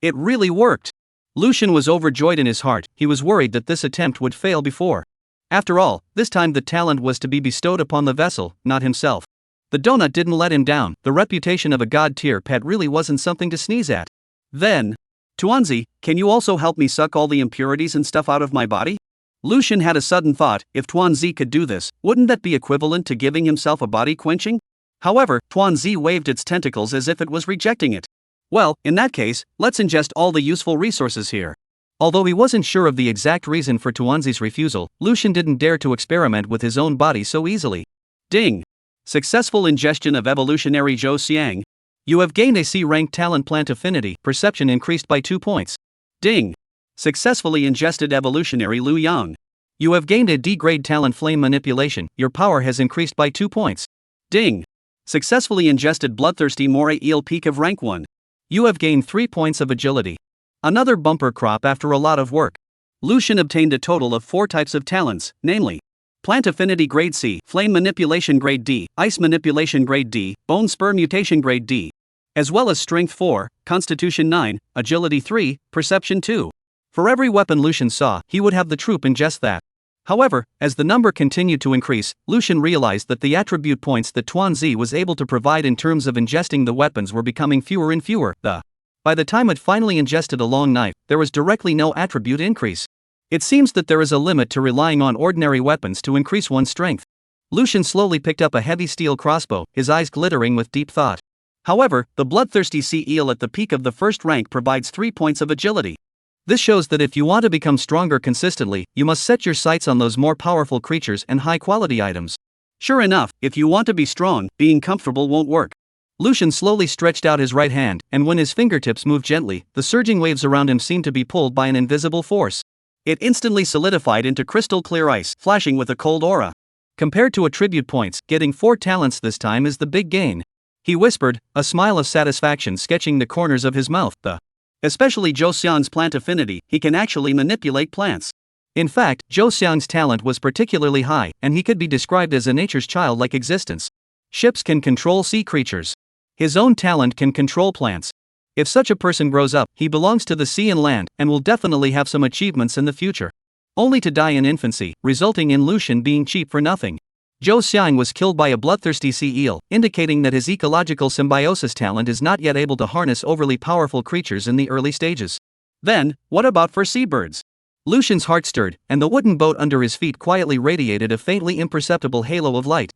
It really worked. Lucian was overjoyed in his heart, he was worried that this attempt would fail before. After all, this time the talent was to be bestowed upon the vessel, not himself. The donut didn't let him down, the reputation of a god-tier pet really wasn't something to sneeze at. Then, Tuanzi, can you also help me suck all the impurities and stuff out of my body? Lucian had a sudden thought, if Tuanzi could do this, wouldn't that be equivalent to giving himself a body quenching? However, Tuanzi waved its tentacles as if it was rejecting it. Well, in that case, let's ingest all the useful resources here. Although he wasn't sure of the exact reason for Tuanzi's refusal, Lucian didn't dare to experiment with his own body so easily. Ding! Successful ingestion of evolutionary Zhou Xiang. You have gained a C-rank talent plant affinity, perception increased by 2 points. Ding! Successfully ingested evolutionary Lu Yang. You have gained a D-grade talent flame manipulation, your power has increased by 2 points. Ding! Successfully ingested bloodthirsty moray eel peak of rank 1. You have gained 3 points of agility. Another bumper crop after a lot of work. Lucian obtained a total of 4 types of talents, namely Plant Affinity Grade C, Flame Manipulation Grade D, Ice Manipulation Grade D, Bone Spur Mutation Grade D, as well as Strength 4, Constitution 9, Agility 3, Perception 2. For every weapon Lucian saw, he would have the troop ingest that. However, as the number continued to increase, Lucian realized that the attribute points that Tuanzi was able to provide in terms of ingesting the weapons were becoming fewer and fewer. By the time it finally ingested a long knife, there was directly no attribute increase. It seems that there is a limit to relying on ordinary weapons to increase one's strength. Lucian slowly picked up a heavy steel crossbow, his eyes glittering with deep thought. However, the bloodthirsty sea eel at the peak of the first rank provides 3 points of agility. This shows that if you want to become stronger consistently, you must set your sights on those more powerful creatures and high-quality items. Sure enough, if you want to be strong, being comfortable won't work. Lucian slowly stretched out his right hand, and when his fingertips moved gently, the surging waves around him seemed to be pulled by an invisible force. It instantly solidified into crystal-clear ice, flashing with a cold aura. Compared to attribute points, getting 4 talents this time is the big gain. He whispered, a smile of satisfaction sketching the corners of his mouth. Especially Zhou Xiang's plant affinity, he can actually manipulate plants. In fact, Zhou Xiang's talent was particularly high, and he could be described as a nature's childlike existence. Ships can control sea creatures. His own talent can control plants. If such a person grows up, he belongs to the sea and land, and will definitely have some achievements in the future. Only to die in infancy, resulting in Lucian being cheap for nothing. Zhou Xiang was killed by a bloodthirsty sea eel, indicating that his ecological symbiosis talent is not yet able to harness overly powerful creatures in the early stages. Then, what about for seabirds? Lucian's heart stirred, and the wooden boat under his feet quietly radiated a faintly imperceptible halo of light.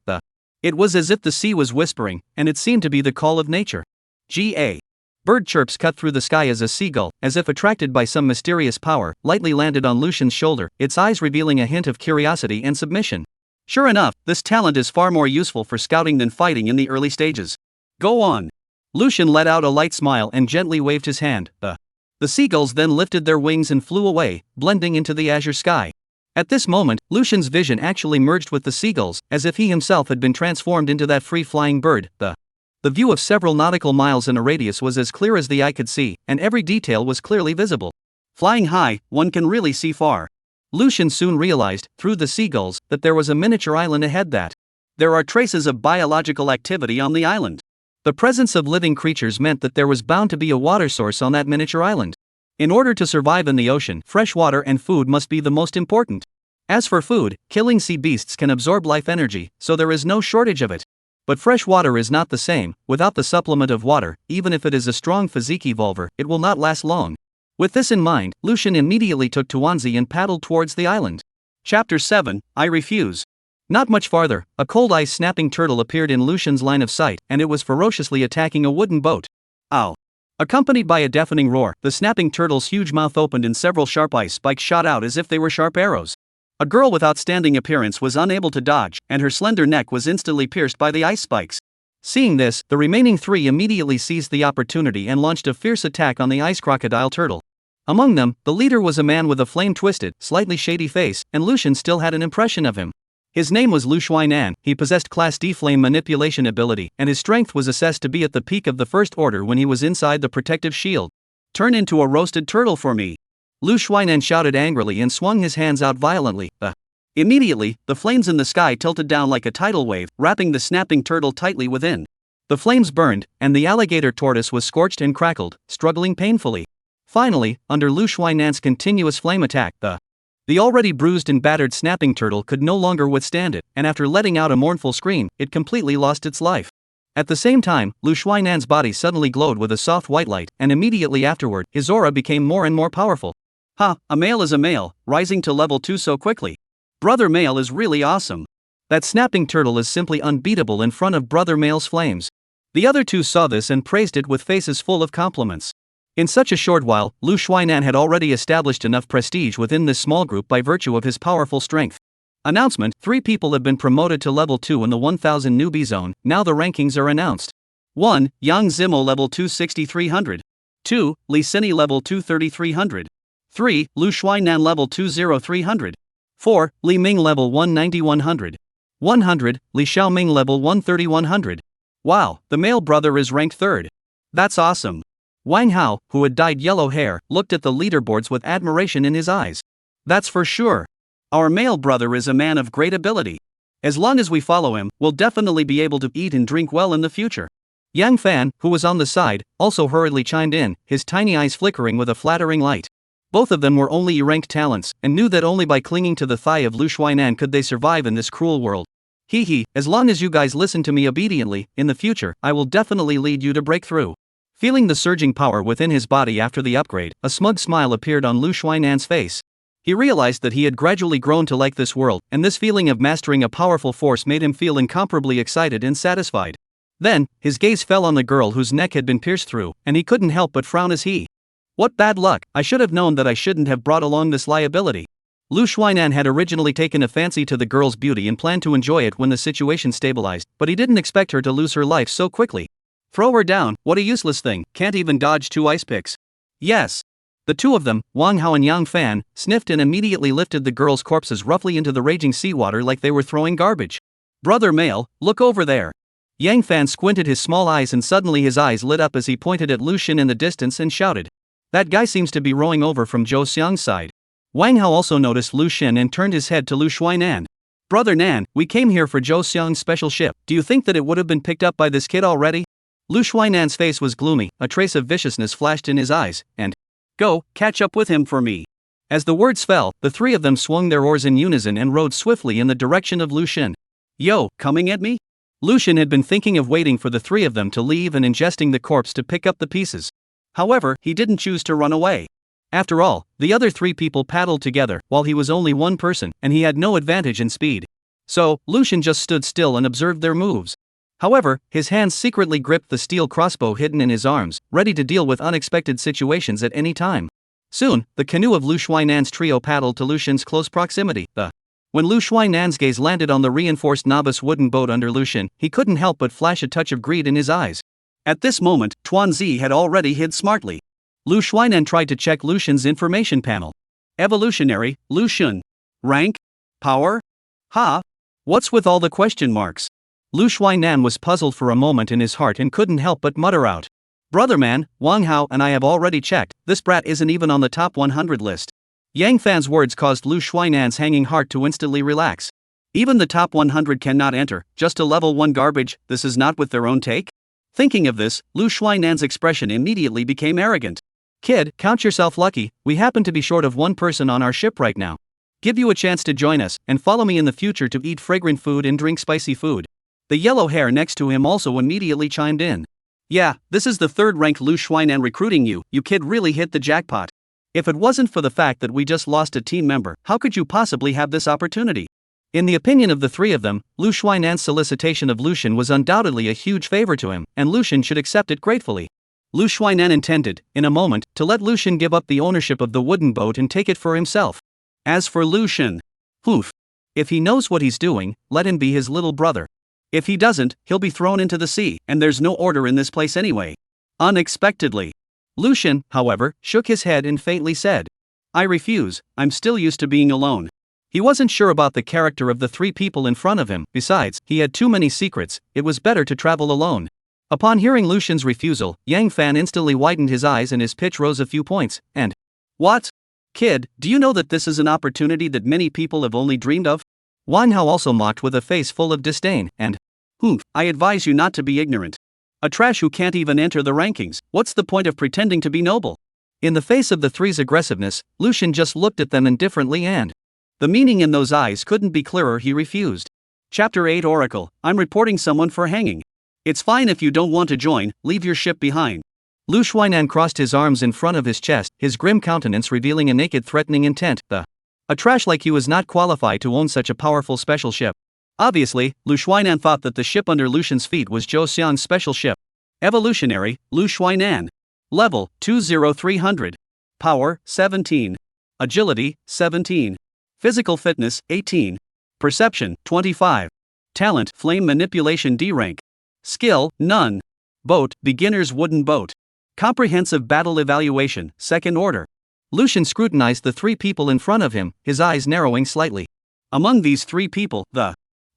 It was as if the sea was whispering, and it seemed to be the call of nature. G.A. Bird chirps cut through the sky as a seagull, as if attracted by some mysterious power, lightly landed on Lucian's shoulder, its eyes revealing a hint of curiosity and submission. Sure enough, this talent is far more useful for scouting than fighting in the early stages. Go on. Lucian let out a light smile and gently waved his hand. The seagulls then lifted their wings and flew away, blending into the azure sky. At this moment, Lucian's vision actually merged with the seagulls, as if he himself had been transformed into that free-flying bird. The view of several nautical miles in a radius was as clear as the eye could see, and every detail was clearly visible. Flying high, one can really see far. Lucian soon realized, through the seagulls, that there was a miniature island ahead. That there are traces of biological activity on the island. The presence of living creatures meant that there was bound to be a water source on that miniature island. In order to survive in the ocean, fresh water and food must be the most important. As for food, killing sea beasts can absorb life energy, so there is no shortage of it. But fresh water is not the same. Without the supplement of water, even if it is a strong physique evolver, it will not last long. With this in mind, Lucian immediately took Tuanzi and paddled towards the island. Chapter 7, I Refuse. Not much farther, a cold ice snapping turtle appeared in Lucian's line of sight, and it was ferociously attacking a wooden boat. Ow! Accompanied by a deafening roar, the snapping turtle's huge mouth opened and several sharp ice spikes shot out as if they were sharp arrows. A girl with outstanding appearance was unable to dodge, and her slender neck was instantly pierced by the ice spikes. Seeing this, the remaining three immediately seized the opportunity and launched a fierce attack on the ice crocodile turtle. Among them, the leader was a man with a flame-twisted, slightly shady face, and Lucian still had an impression of him. His name was Lu Shuainan. He possessed Class D flame manipulation ability, and his strength was assessed to be at the peak of the First Order when he was inside the protective shield. Turn into a roasted turtle for me. Lu Shuainan shouted angrily and swung his hands out violently. Immediately, the flames in the sky tilted down like a tidal wave, wrapping the snapping turtle tightly within. The flames burned, and the alligator tortoise was scorched and crackled, struggling painfully. Finally, under Lu Shuainan's continuous flame attack, the already bruised and battered snapping turtle could no longer withstand it, and after letting out a mournful scream, it completely lost its life. At the same time, Lu Shuainan's body suddenly glowed with a soft white light, and immediately afterward, his aura became more and more powerful. A male is a male, rising to level 2 so quickly. Brother Male is really awesome. That snapping turtle is simply unbeatable in front of Brother Male's flames. The other two saw this and praised it with faces full of compliments. In such a short while, Lu Shuainan had already established enough prestige within this small group by virtue of his powerful strength. Announcement: 3 people have been promoted to level 2 in the 1000 newbie zone. Now the rankings are announced. 1. Yang Zimo level 2 6300. 2. Li Sini level 2 3300. 3. Lu Shuainan level 2 0300. 4. Li Ming level 1 9100. 100. Li Xiaoming level 1 3100. Wow, the male brother is ranked 3rd. That's awesome. Wang Hao, who had dyed yellow hair, looked at the leaderboards with admiration in his eyes. That's for sure. Our male brother is a man of great ability. As long as we follow him, we'll definitely be able to eat and drink well in the future. Yang Fan, who was on the side, also hurriedly chimed in, his tiny eyes flickering with a flattering light. Both of them were only E-ranked talents, and knew that only by clinging to the thigh of Lu Shuainan could they survive in this cruel world. As long as you guys listen to me obediently, in the future, I will definitely lead you to breakthrough. Feeling the surging power within his body after the upgrade, a smug smile appeared on Lu Shuainan's face. He realized that he had gradually grown to like this world, and this feeling of mastering a powerful force made him feel incomparably excited and satisfied. Then, his gaze fell on the girl whose neck had been pierced through, and he couldn't help but frown as he. What bad luck, I should have known that I shouldn't have brought along this liability. Lu Shuainan had originally taken a fancy to the girl's beauty and planned to enjoy it when the situation stabilized, but he didn't expect her to lose her life so quickly. Throw her down, what a useless thing, can't even dodge 2 ice picks. Yes. The two of them, Wang Hao and Yang Fan, sniffed and immediately lifted the girls' corpses roughly into the raging seawater like they were throwing garbage. Brother Male, look over there. Yang Fan squinted his small eyes and suddenly his eyes lit up as he pointed at Lu Xin in the distance and shouted. That guy seems to be rowing over from Zhou Xiang's side. Wang Hao also noticed Lu Xin and turned his head to Lu Shuainan. Brother Nan, we came here for Zhou Xiang's special ship. Do you think that it would have been picked up by this kid already? Lu Shuainan's face was gloomy, a trace of viciousness flashed in his eyes, and, go, catch up with him for me. As the words fell, the 3 of them swung their oars in unison and rowed swiftly in the direction of Lu Xin. Yo, coming at me? Lu Xin had been thinking of waiting for the 3 of them to leave and ingesting the corpse to pick up the pieces. However, he didn't choose to run away. After all, the other three people paddled together while he was only one person and he had no advantage in speed. So, Lucian just stood still and observed their moves. However, his hands secretly gripped the steel crossbow hidden in his arms, ready to deal with unexpected situations at any time. Soon, the canoe of Lu Shuainan's trio paddled to Lucian's close proximity. When Lu Shuainan's gaze landed on the reinforced novice wooden boat under Lucian, he couldn't help but flash a touch of greed in his eyes. At this moment, Tuanzi had already hid smartly. Lu Shuainan tried to check Lucian's information panel. Evolutionary, Lucian. Rank? Power? Ha? What's with all the question marks? Lu Shuainan was puzzled for a moment in his heart and couldn't help but mutter out. Brother man, Wang Hao and I have already checked, this brat isn't even on the top 100 list. Yang Fan's words caused Lu Shuainan's hanging heart to instantly relax. Even the top 100 cannot enter, just a level 1 garbage, this is not with their own take? Thinking of this, Lu Shuainan's expression immediately became arrogant. Kid, count yourself lucky, we happen to be short of one person on our ship right now. Give you a chance to join us, and follow me in the future to eat fragrant food and drink spicy food. The yellow hair next to him also immediately chimed in. Yeah, this is the third-ranked Lu Shuainan recruiting you kid really hit the jackpot. If it wasn't for the fact that we just lost a team member, how could you possibly have this opportunity? In the opinion of the three of them, Lu Shuainan's solicitation of Lucian was undoubtedly a huge favor to him, and Lucian should accept it gratefully. Lu Shuainan intended, in a moment, to let Lucian give up the ownership of the wooden boat and take it for himself. As for Lucian, if he knows what he's doing, let him be his little brother. If he doesn't, he'll be thrown into the sea, and there's no order in this place anyway. Unexpectedly. Lucian, however, shook his head and faintly said, I refuse, I'm still used to being alone. He wasn't sure about the character of the three people in front of him, besides, he had too many secrets, it was better to travel alone. Upon hearing Lucian's refusal, Yang Fan instantly widened his eyes and his pitch rose a few points, and, What? Kid, do you know that this is an opportunity that many people have only dreamed of? Wang Hao also mocked with a face full of disdain, and, I advise you not to be ignorant. A trash who can't even enter the rankings, what's the point of pretending to be noble? In the face of the three's aggressiveness, Lucian just looked at them indifferently and, the meaning in those eyes couldn't be clearer, he refused. Chapter 8 Oracle, I'm reporting someone for hanging. It's fine if you don't want to join, leave your ship behind. Lu Shuainan crossed his arms in front of his chest, his grim countenance revealing a naked threatening intent. A trash like you is not qualified to own such a powerful special ship. Obviously, Lu Shuainan thought that the ship under Lucian's feet was Zhou Xiang's special ship. Evolutionary, Lu Shuainan. Level, 20300. Power, 17. Agility, 17. Physical fitness, 18. Perception, 25. Talent, flame manipulation D rank. Skill, none. Boat, beginner's wooden boat. Comprehensive battle evaluation, second order. Lucian scrutinized the three people in front of him, his eyes narrowing slightly. Among these three people,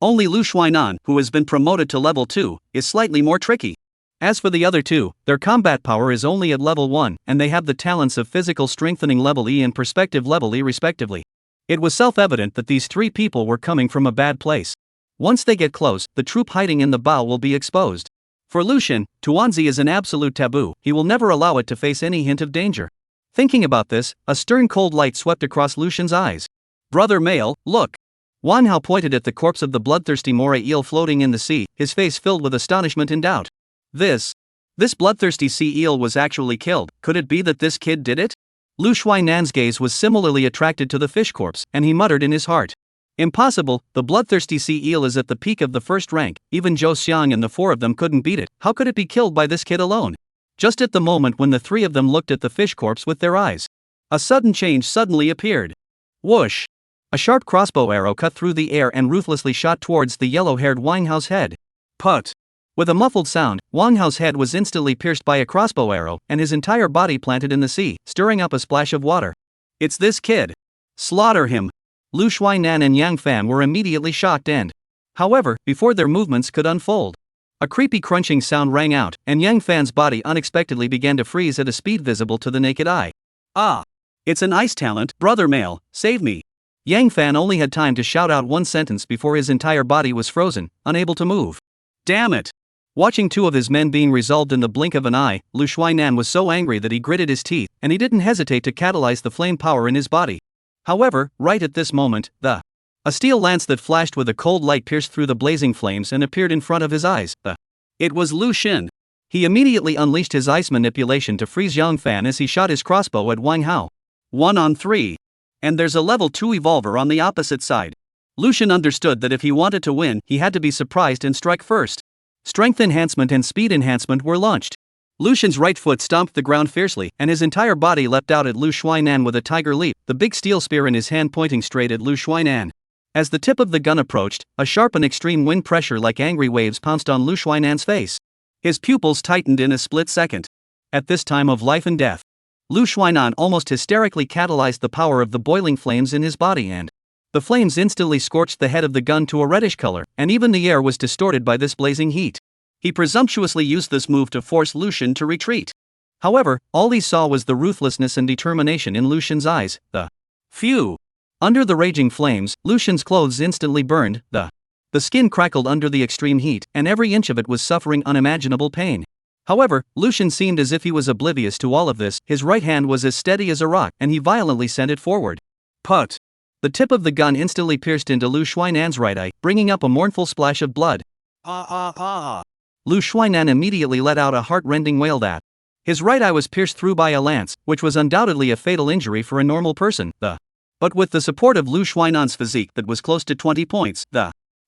only Lu Shuainan, who has been promoted to level 2, is slightly more tricky. As for the other two, their combat power is only at level 1, and they have the talents of physical strengthening level E and perspective level E respectively. It was self-evident that these three people were coming from a bad place. Once they get close, the troop hiding in the bow will be exposed. For Lucian, Tuanzi is an absolute taboo, he will never allow it to face any hint of danger. Thinking about this, a stern cold light swept across Lucian's eyes. Brother male, look. Wang Hao pointed at the corpse of the bloodthirsty moray eel floating in the sea, his face filled with astonishment and doubt. This bloodthirsty sea eel was actually killed, could it be that this kid did it? Lu Shuainan's gaze was similarly attracted to the fish corpse, and he muttered in his heart. Impossible, the bloodthirsty sea eel is at the peak of the first rank, even Zhou Xiang and the four of them couldn't beat it, how could it be killed by this kid alone? Just at the moment when the three of them looked at the fish corpse with their eyes, a sudden change suddenly appeared. Whoosh! A sharp crossbow arrow cut through the air and ruthlessly shot towards the yellow-haired Wang Hao's head. Put! With a muffled sound, Wang Hao's head was instantly pierced by a crossbow arrow, and his entire body planted in the sea, stirring up a splash of water. It's this kid! Slaughter him! Lu Shuainan and Yang Fan were immediately shocked and, however, before their movements could unfold, a creepy crunching sound rang out, and Yang Fan's body unexpectedly began to freeze at a speed visible to the naked eye. Ah! It's an ice talent, brother male, save me! Yang Fan only had time to shout out one sentence before his entire body was frozen, unable to move. Damn it! Watching two of his men being resolved in the blink of an eye, Lu Shuainan was so angry that he gritted his teeth, and he didn't hesitate to catalyze the flame power in his body. However, right at this moment, a steel lance that flashed with a cold light pierced through the blazing flames and appeared in front of his eyes. It was Lu Xin. He immediately unleashed his ice manipulation to freeze Yang Fan as he shot his crossbow at Wang Hao. 1 on 3. And there's a level 2 evolver on the opposite side. Lucian understood that if he wanted to win, he had to be surprised and strike first. Strength enhancement and speed enhancement were launched. Lucian's right foot stomped the ground fiercely, and his entire body leapt out at Lu Shuainan with a tiger leap, the big steel spear in his hand pointing straight at Lu Shuainan. As the tip of the gun approached, a sharp and extreme wind pressure like angry waves pounced on Lu Shuainan's face. His pupils tightened in a split second. At this time of life and death, Lu Shuainan almost hysterically catalyzed the power of the boiling flames in his body, and the flames instantly scorched the head of the gun to a reddish color, and even the air was distorted by this blazing heat. He presumptuously used this move to force Lucian to retreat. However, all he saw was the ruthlessness and determination in Lucian's eyes. Phew! Under the raging flames, Lucian's clothes instantly burned, the skin crackled under the extreme heat, and every inch of it was suffering unimaginable pain. However, Lucian seemed as if he was oblivious to all of this. His right hand was as steady as a rock, and he violently sent it forward. Put! The tip of the gun instantly pierced into Lu Shuainan's right eye, bringing up a mournful splash of blood. Lu Shuainan immediately let out a heart-rending wail that his right eye was pierced through by a lance, which was undoubtedly a fatal injury for a normal person. But with the support of Lu Shuainan's physique that was close to 20 points,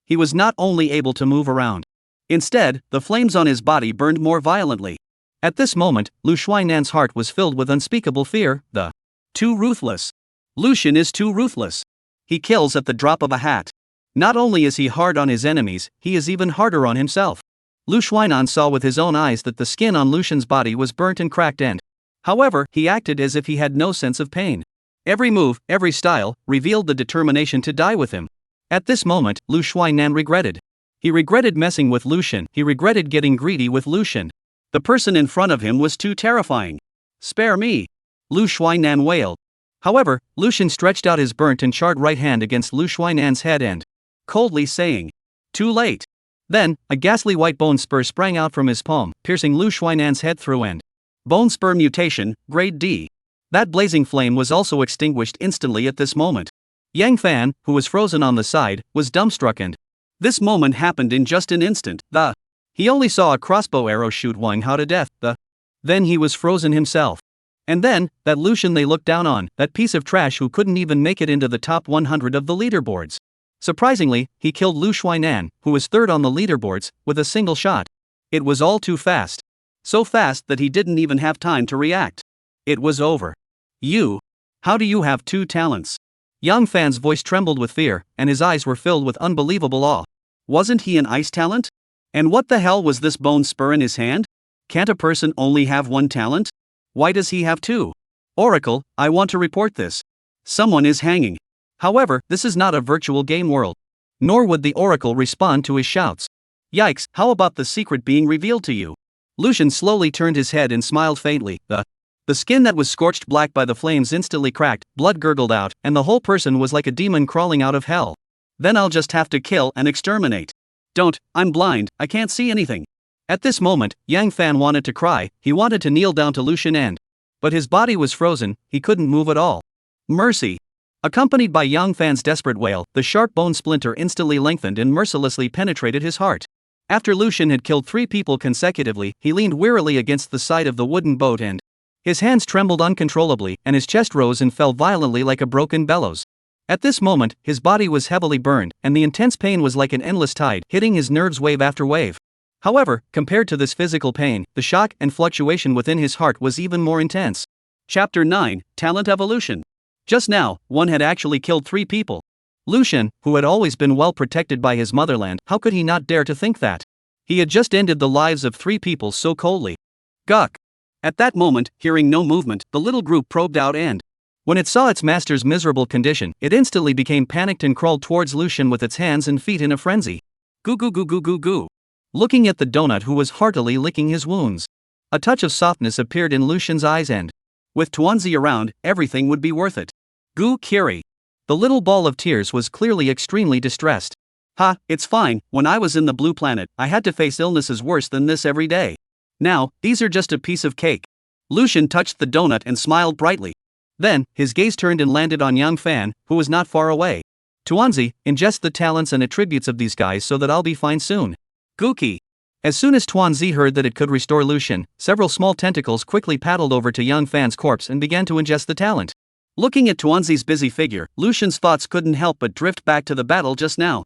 he was not only able to move around. Instead, the flames on his body burned more violently. At this moment, Lu Shuainan's heart was filled with unspeakable fear. Too ruthless. Lucian is too ruthless. He kills at the drop of a hat. Not only is he hard on his enemies, he is even harder on himself. Lu Shuainan saw with his own eyes that the skin on Lucian's body was burnt and cracked, and however, he acted as if he had no sense of pain. Every move, every style, revealed the determination to die with him. At this moment, Lu Shuainan regretted. He regretted messing with Lucian, he regretted getting greedy with Lucian. The person in front of him was too terrifying. Spare me! Lu Shuainan wailed. However, Lucian stretched out his burnt and charred right hand against Lu Shuainan's head and coldly saying, "Too late." Then, a ghastly white bone spur sprang out from his palm, piercing Lu Shuainan's head through and bone spur mutation, grade D. That blazing flame was also extinguished instantly at this moment. Yang Fan, who was frozen on the side, was dumbstruck, and this moment happened in just an instant. He only saw a crossbow arrow shoot Wang Hao to death. Then he was frozen himself. And then, that Lucian they looked down on, that piece of trash who couldn't even make it into the top 100 of the leaderboards. Surprisingly, he killed Lu Shuainan, who was third on the leaderboards, with a single shot. It was all too fast. So fast that he didn't even have time to react. It was over. How do you have 2 talents? Yang Fan's voice trembled with fear, and his eyes were filled with unbelievable awe. Wasn't he an ice talent? And what the hell was this bone spur in his hand? Can't a person only have 1 talent? Why does he have 2? Oracle, I want to report this. Someone is hanging. However, this is not a virtual game world. Nor would the Oracle respond to his shouts. Yikes, how about the secret being revealed to you? Lucian slowly turned his head and smiled faintly. The skin that was scorched black by the flames instantly cracked, blood gurgled out, and the whole person was like a demon crawling out of hell. Then I'll just have to kill and exterminate. Don't, I'm blind, I can't see anything. At this moment, Yang Fan wanted to cry, he wanted to kneel down to Lucian but his body was frozen, he couldn't move at all. Mercy! Accompanied by Yang Fan's desperate wail, the sharp bone splinter instantly lengthened and mercilessly penetrated his heart. After Lucian had killed 3 people consecutively, he leaned wearily against the side of the wooden boat and his hands trembled uncontrollably, and his chest rose and fell violently like a broken bellows. At this moment, his body was heavily burned, and the intense pain was like an endless tide, hitting his nerves wave after wave. However, compared to this physical pain, the shock and fluctuation within his heart was even more intense. Chapter 9, Talent Evolution. Just now, one had actually killed 3 people. Lucian, who had always been well protected by his motherland, how could he not dare to think that? He had just ended the lives of 3 people so coldly. Guk! At that moment, hearing no movement, the little group probed out and when it saw its master's miserable condition, it instantly became panicked and crawled towards Lucian with its hands and feet in a frenzy. Goo goo goo goo goo goo. Looking at the donut who was heartily licking his wounds. A touch of softness appeared in Lucian's eyes and with Tuanzi around, everything would be worth it. Goo Kiri. The little ball of tears was clearly extremely distressed. Ha, it's fine, when I was in the blue planet, I had to face illnesses worse than this every day. Now, these are just a piece of cake. Lucian touched the donut and smiled brightly. Then, his gaze turned and landed on Yang Fan, who was not far away. Tuanzi, ingest the talents and attributes of these guys so that I'll be fine soon. Gookie. As soon as Tuanzi heard that it could restore Lucian, several small tentacles quickly paddled over to Yang Fan's corpse and began to ingest the talent. Looking at Tuanzi's busy figure, Lucian's thoughts couldn't help but drift back to the battle just now.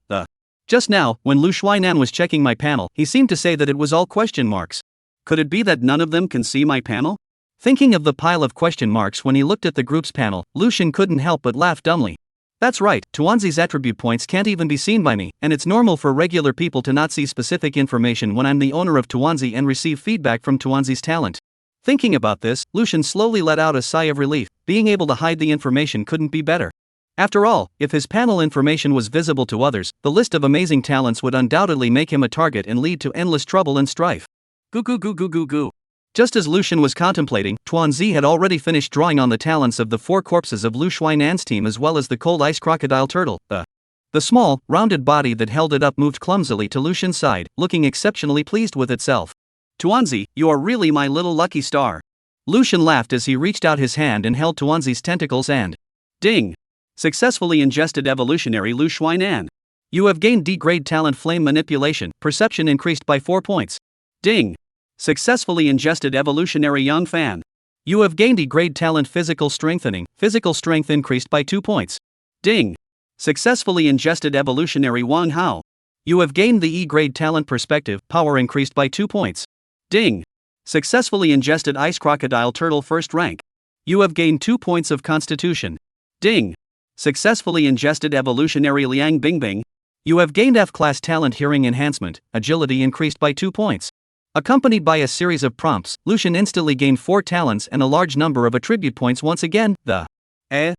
Just now, when Lu Shuainan was checking my panel, he seemed to say that it was all question marks. Could it be that none of them can see my panel? Thinking of the pile of question marks when he looked at the group's panel, Lucian couldn't help but laugh dumbly. That's right, Tuanzi's attribute points can't even be seen by me, and it's normal for regular people to not see specific information when I'm the owner of Tuanzi and receive feedback from Tuanzi's talent. Thinking about this, Lucian slowly let out a sigh of relief. Being able to hide the information couldn't be better. After all, if his panel information was visible to others, the list of amazing talents would undoubtedly make him a target and lead to endless trouble and strife. Goo goo goo goo goo goo. Just as Lucian was contemplating, Tuanzi had already finished drawing on the talents of the 4 corpses of Lu Shuainan's team as well as the cold ice crocodile turtle. The small, rounded body that held it up moved clumsily to Lucian's side, looking exceptionally pleased with itself. Tuanzi, you are really my little lucky star. Lucian laughed as he reached out his hand and held Tuanzi's tentacles and... Ding! Successfully ingested evolutionary Lu Shuainan. You have gained D-grade talent flame manipulation, perception increased by 4 points. Ding! Successfully ingested evolutionary Yang Fan. You have gained E-grade talent physical strengthening, physical strength increased by 2 points. Ding! Successfully ingested evolutionary Wang Hao. You have gained the E-grade talent perspective, power increased by 2 points. Ding! Successfully ingested ice crocodile turtle first rank. You have gained 2 points of constitution. Ding! Successfully ingested evolutionary Liang Bingbing. You have gained F-class talent hearing enhancement, agility increased by 2 points. Accompanied by a series of prompts, Lucian instantly gained 4 talents and a large number of attribute points once again. The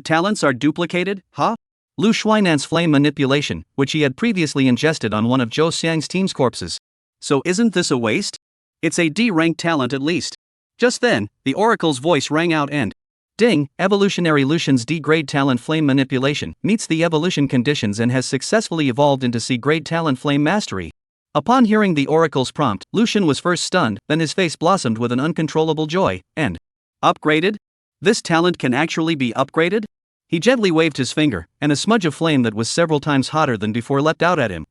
talents are duplicated, huh? Lu Shuainan's flame manipulation, which he had previously ingested on one of Zhou Xiang's team's corpses. So isn't this a waste? It's a D-ranked talent at least. Just then, the Oracle's voice rang out and... Ding! Evolutionary Lucian's D-grade talent flame manipulation meets the evolution conditions and has successfully evolved into C-grade talent flame mastery. Upon hearing the Oracle's prompt, Lucian was first stunned, then his face blossomed with an uncontrollable joy, and... Upgraded? This talent can actually be upgraded? He gently waved his finger, and a smudge of flame that was several times hotter than before leapt out at him.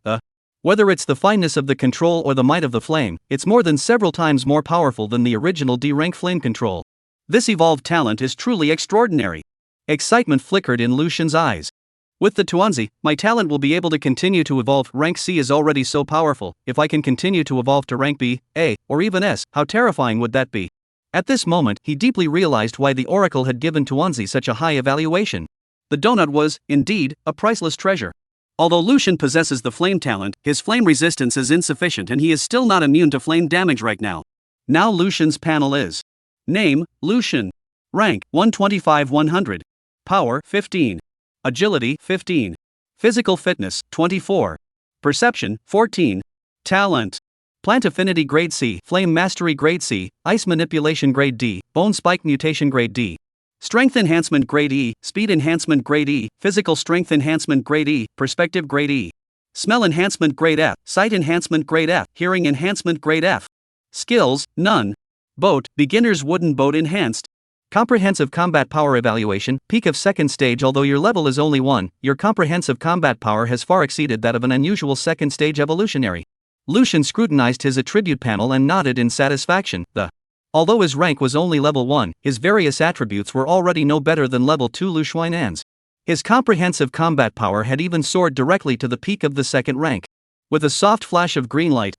Whether it's the fineness of the control or the might of the flame, it's more than several times more powerful than the original D-rank flame control. This evolved talent is truly extraordinary. Excitement flickered in Lucian's eyes. With the Tuanzi, my talent will be able to continue to evolve. Rank C is already so powerful. If I can continue to evolve to rank B, A, or even S, how terrifying would that be? At this moment, he deeply realized why the Oracle had given Tuanzi such a high evaluation. The donut was, indeed, a priceless treasure. Although Lucian possesses the flame talent, his flame resistance is insufficient and he is still not immune to flame damage right now. Now Lucian's panel is... Name, Lucian. Rank, 125-100. Power, 15. Agility, 15. Physical fitness, 24. Perception, 14. Talent. Plant affinity grade C, flame mastery grade C, ice manipulation grade D, bone spike mutation grade D. Strength enhancement grade E, speed enhancement grade E, physical strength enhancement grade E, perspective grade E. Smell enhancement grade F, sight enhancement grade F, hearing enhancement grade F. Skills, none. Boat, beginner's wooden boat enhanced. Comprehensive combat power evaluation, peak of 2nd stage. Although your level is only 1, your comprehensive combat power has far exceeded that of an unusual 2nd stage evolutionary. Lucian scrutinized his attribute panel and nodded in satisfaction. Although his rank was only level 1, his various attributes were already no better than level 2 Lu Shuainan's. His comprehensive combat power had even soared directly to the peak of the 2nd rank. With a soft flash of green light,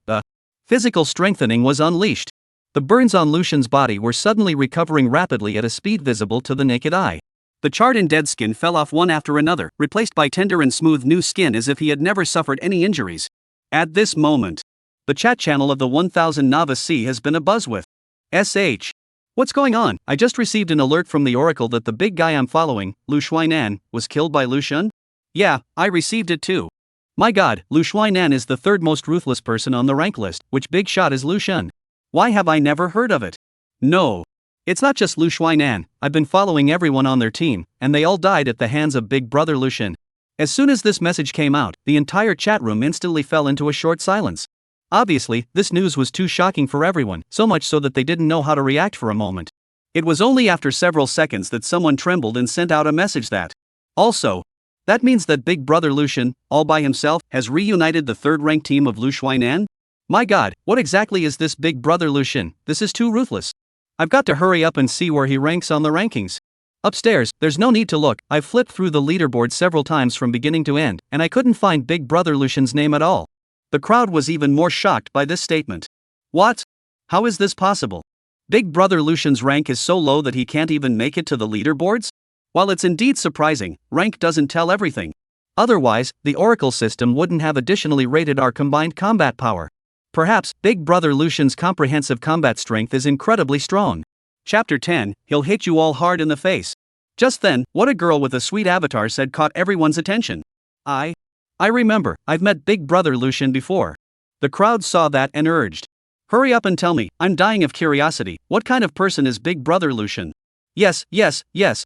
physical strengthening was unleashed. The burns on Lucian's body were suddenly recovering rapidly at a speed visible to the naked eye. The charred and dead skin fell off one after another, replaced by tender and smooth new skin as if he had never suffered any injuries. At this moment, the chat channel of the 1000 Novice C has been abuzz with SH. What's going on? I just received an alert from the Oracle that the big guy I'm following, Lu Shuainan, was killed by Lucian? Yeah, I received it too. My god, Lu Shuainan is the 3rd most ruthless person on the rank list. Which big shot is Lucian? Why have I never heard of it? No. It's not just Lu Shuainan, I've been following everyone on their team, and they all died at the hands of Big Brother Lucian. As soon as this message came out, the entire chat room instantly fell into a short silence. Obviously, this news was too shocking for everyone, so much so that they didn't know how to react for a moment. It was only after several seconds that someone trembled and sent out a message that... Also, that means that Big Brother Lucian, all by himself, has reunited the 3rd rank team of Lu Shuainan? My god, what exactly is this Big Brother Lucian? This is too ruthless. I've got to hurry up and see where he ranks on the rankings. Upstairs, there's no need to look, I've flipped through the leaderboard several times from beginning to end, and I couldn't find Big Brother Lucian's name at all. The crowd was even more shocked by this statement. What? How is this possible? Big Brother Lucian's rank is so low that he can't even make it to the leaderboards? While it's indeed surprising, rank doesn't tell everything. Otherwise, the Oracle system wouldn't have additionally rated our combined combat power. Perhaps, Big Brother Lucian's comprehensive combat strength is incredibly strong. Chapter 10, He'll hit you all hard in the face. Just then, what a girl with a sweet avatar said caught everyone's attention. I remember, I've met Big Brother Lucian before. The crowd saw that and urged. Hurry up and tell me, I'm dying of curiosity, what kind of person is Big Brother Lucian? Yes,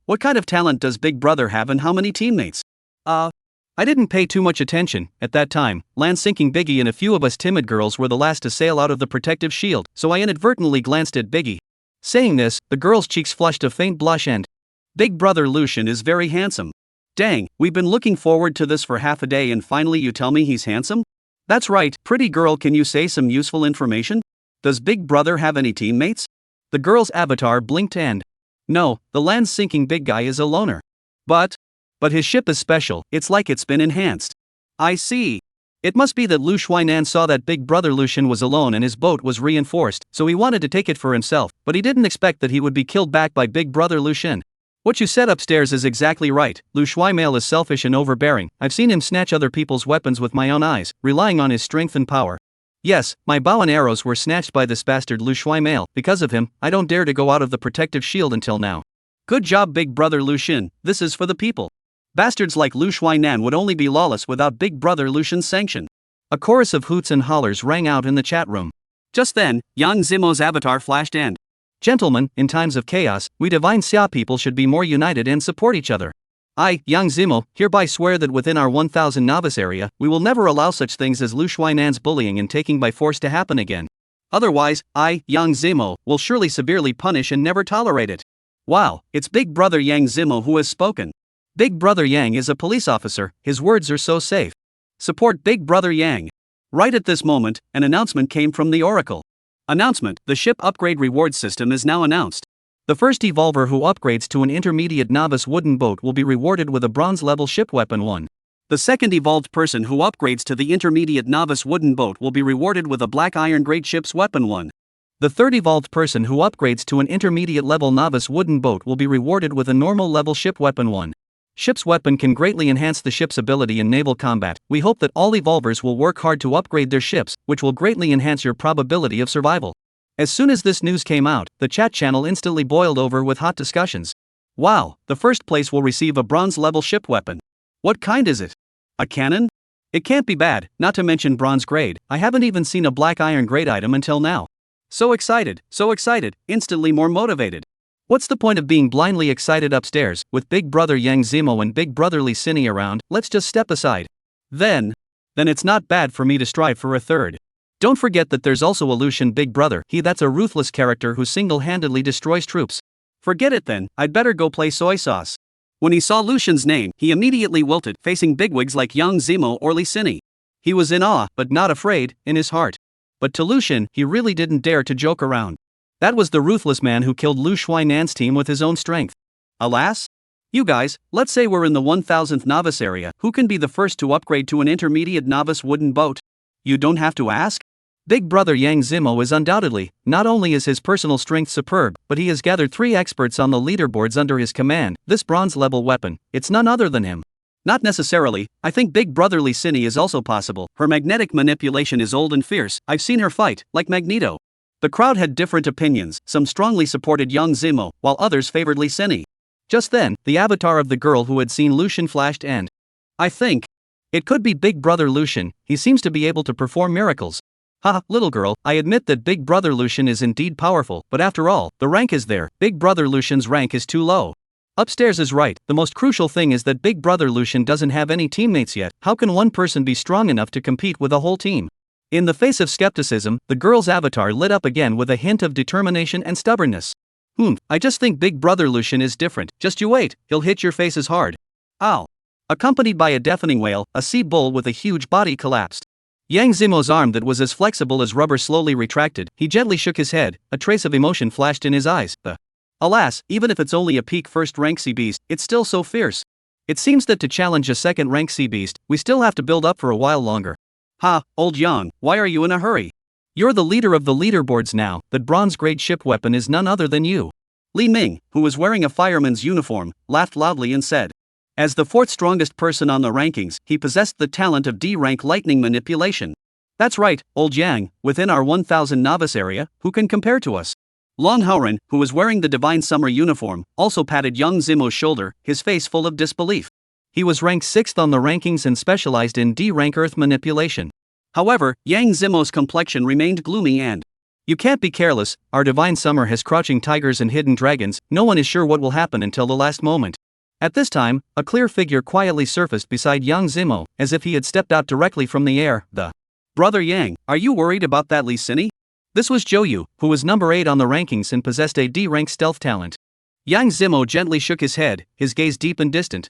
what kind of talent does Big Brother have and how many teammates? I didn't pay too much attention. At that time, land-sinking Biggie and a few of us timid girls were the last to sail out of the protective shield, so I inadvertently glanced at Biggie. Saying this, the girl's cheeks flushed a faint blush and, Big Brother Lucian is very handsome. Dang, we've been looking forward to this for half a day and finally you tell me he's handsome? That's right, pretty girl, can you say some useful information? Does Big Brother have any teammates? The girl's avatar blinked and, no, the land-sinking big guy is a loner. But his ship is special, it's like it's been enhanced. I see. It must be that Lu Shuainan saw that Big Brother Lucian was alone and his boat was reinforced, so he wanted to take it for himself, but he didn't expect that he would be killed back by Big Brother Lucian. What you said upstairs is exactly right. Lu Shuaimail is selfish and overbearing. I've seen him snatch other people's weapons with my own eyes, relying on his strength and power. Yes, my bow and arrows were snatched by this bastard Lu Shuaimail. Because of him, I don't dare to go out of the protective shield until now. Good job, Big Brother Lucian, this is for the people. Bastards like Lu Shuainan would only be lawless without Big Brother Lucian's sanction. A chorus of hoots and hollers rang out in the chat room. Just then, Yang Zimo's avatar flashed and, gentlemen, in times of chaos, we divine Xia people should be more united and support each other. I, Yang Zimo, hereby swear that within our 1000 novice area, we will never allow such things as Lu Shuainan's bullying and taking by force to happen again. Otherwise, I, Yang Zimo, will surely severely punish and never tolerate it. Wow, it's Big Brother Yang Zimo who has spoken. Big Brother Yang is a police officer, his words are so safe. Support Big Brother Yang. Right at this moment, an announcement came from the Oracle. Announcement, the ship upgrade reward system is now announced. The first evolver who upgrades to an intermediate novice wooden boat will be rewarded with a bronze level ship weapon 1. The second evolved person who upgrades to the intermediate novice wooden boat will be rewarded with a black iron grade ship's weapon 1. The third evolved person who upgrades to an intermediate level novice wooden boat will be rewarded with a normal level ship weapon 1. Ship's weapon can greatly enhance the ship's ability in naval combat. We hope that all evolvers will work hard to upgrade their ships, which will greatly enhance your probability of survival. As soon as this news came out, the chat channel instantly boiled over with hot discussions. Wow, the first place will receive a bronze level ship weapon. What kind is it? A cannon? It can't be bad, not to mention bronze grade. I haven't even seen a black iron grade item until now. So excited, instantly more motivated. What's the point of being blindly excited upstairs, with Big Brother Yang Zimo and Big Brother Lee Cine around? Let's just step aside. Then it's not bad for me to strive for a third. Don't forget that there's also a Lucian Big Brother, that's a ruthless character who single-handedly destroys troops. Forget it then, I'd better go play soy sauce. When he saw Lucian's name, he immediately wilted, facing bigwigs like Yang Zimo or Lee Cine. He was in awe, but not afraid, in his heart. But to Lucian, he really didn't dare to joke around. That was the ruthless man who killed Lu Shuainan's team with his own strength. Alas? You guys, let's say we're in the 1000th novice area, who can be the first to upgrade to an intermediate novice wooden boat? You don't have to ask? Big Brother Yang Zimo is undoubtedly, not only is his personal strength superb, but he has gathered 3 experts on the leaderboards under his command. This bronze level weapon, it's none other than him. Not necessarily, I think Big Brother Lee Cine is also possible. Her magnetic manipulation is old and fierce, I've seen her fight, like Magneto. The crowd had different opinions, some strongly supported Yang Zimo, while others favored Lee Cine. Just then, the avatar of the girl who had seen Lucian flashed and, I think it could be Big Brother Lucian, he seems to be able to perform miracles. Haha, little girl, I admit that Big Brother Lucian is indeed powerful, but after all, the rank is there. Big Brother Lucian's rank is too low. Upstairs is right, the most crucial thing is that Big Brother Lucian doesn't have any teammates yet. How can one person be strong enough to compete with a whole team? In the face of skepticism, the girl's avatar lit up again with a hint of determination and stubbornness. I just think Big Brother Lucian is different, just you wait, he'll hit your faces hard. Ow. Accompanied by a deafening wail, a sea bull with a huge body collapsed. Yang Zimo's arm that was as flexible as rubber slowly retracted, he gently shook his head, a trace of emotion flashed in his eyes. Alas, even if it's only a peak first rank sea beast, it's still so fierce. It seems that to challenge a second rank sea beast, we still have to build up for a while longer. Ha, old Yang, why are you in a hurry? You're the leader of the leaderboards now. That bronze grade ship weapon is none other than you. Li Ming, who was wearing a fireman's uniform, laughed loudly and said. As the fourth strongest person on the rankings, he possessed the talent of D-rank lightning manipulation. That's right, old Yang, within our 1000 novice area, who can compare to us? Long Haoran, who was wearing the divine summer uniform, also patted young Zimo's shoulder, his face full of disbelief. He was ranked 6th on the rankings and specialized in D-rank earth manipulation. However, Yang Zimo's complexion remained gloomy and, you can't be careless, our divine summer has crouching tigers and hidden dragons, no one is sure what will happen until the last moment. At this time, a clear figure quietly surfaced beside young Zimo, as if he had stepped out directly from the air. Brother Yang, are you worried about that Li Sini? This was Zhou Yu, who was number 8 on the rankings and possessed a D-rank stealth talent. Yang Zimo gently shook his head, his gaze deep and distant.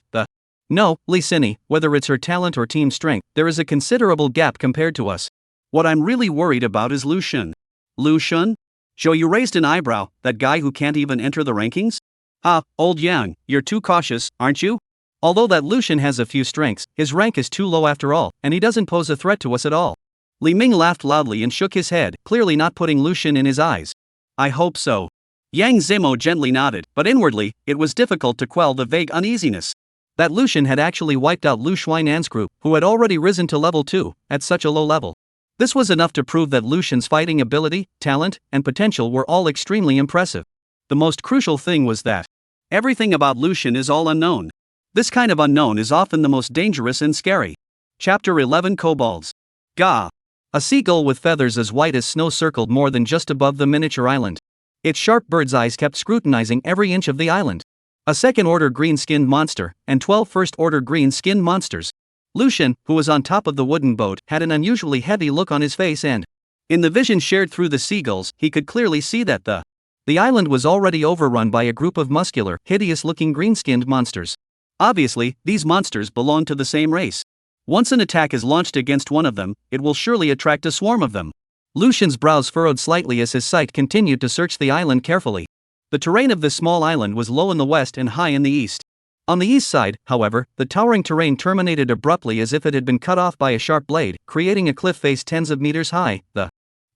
No, Li Sini, whether it's her talent or team strength, there is a considerable gap compared to us. What I'm really worried about is Lu Shun. Lu Shun? Zhou Yu raised an eyebrow, that guy who can't even enter the rankings? Ah, old Yang, you're too cautious, aren't you? Although that Lu Shun has a few strengths, his rank is too low after all, and he doesn't pose a threat to us at all. Li Ming laughed loudly and shook his head, clearly not putting Lu Shun in his eyes. I hope so. Yang Zimo gently nodded, but inwardly, it was difficult to quell the vague uneasiness. That Lu Shun had actually wiped out Lu Xuan'an's group, who had already risen to level 2, at such a low level. This was enough to prove that Lu Shun's fighting ability, talent, and potential were all extremely impressive. The most crucial thing was that everything about Lu Shun is all unknown. This kind of unknown is often the most dangerous and scary. Chapter 11 Kobolds. Gah! A seagull with feathers as white as snow circled more than just above the miniature island. Its sharp bird's eyes kept scrutinizing every inch of the island. A second-order green-skinned monster, and 12 first-order green-skinned monsters. Lu Shun, who was on top of the wooden boat, had an unusually heavy look on his face and, in the vision shared through the seagulls, he could clearly see that the island was already overrun by a group of muscular, hideous-looking green-skinned monsters. Obviously, these monsters belonged to the same race. Once an attack is launched against one of them, it will surely attract a swarm of them. Lu Shun's brows furrowed slightly as his sight continued to search the island carefully. The terrain of this small island was low in the west and high in the east. On the east side, however, the towering terrain terminated abruptly as if it had been cut off by a sharp blade, creating a cliff face tens of meters high.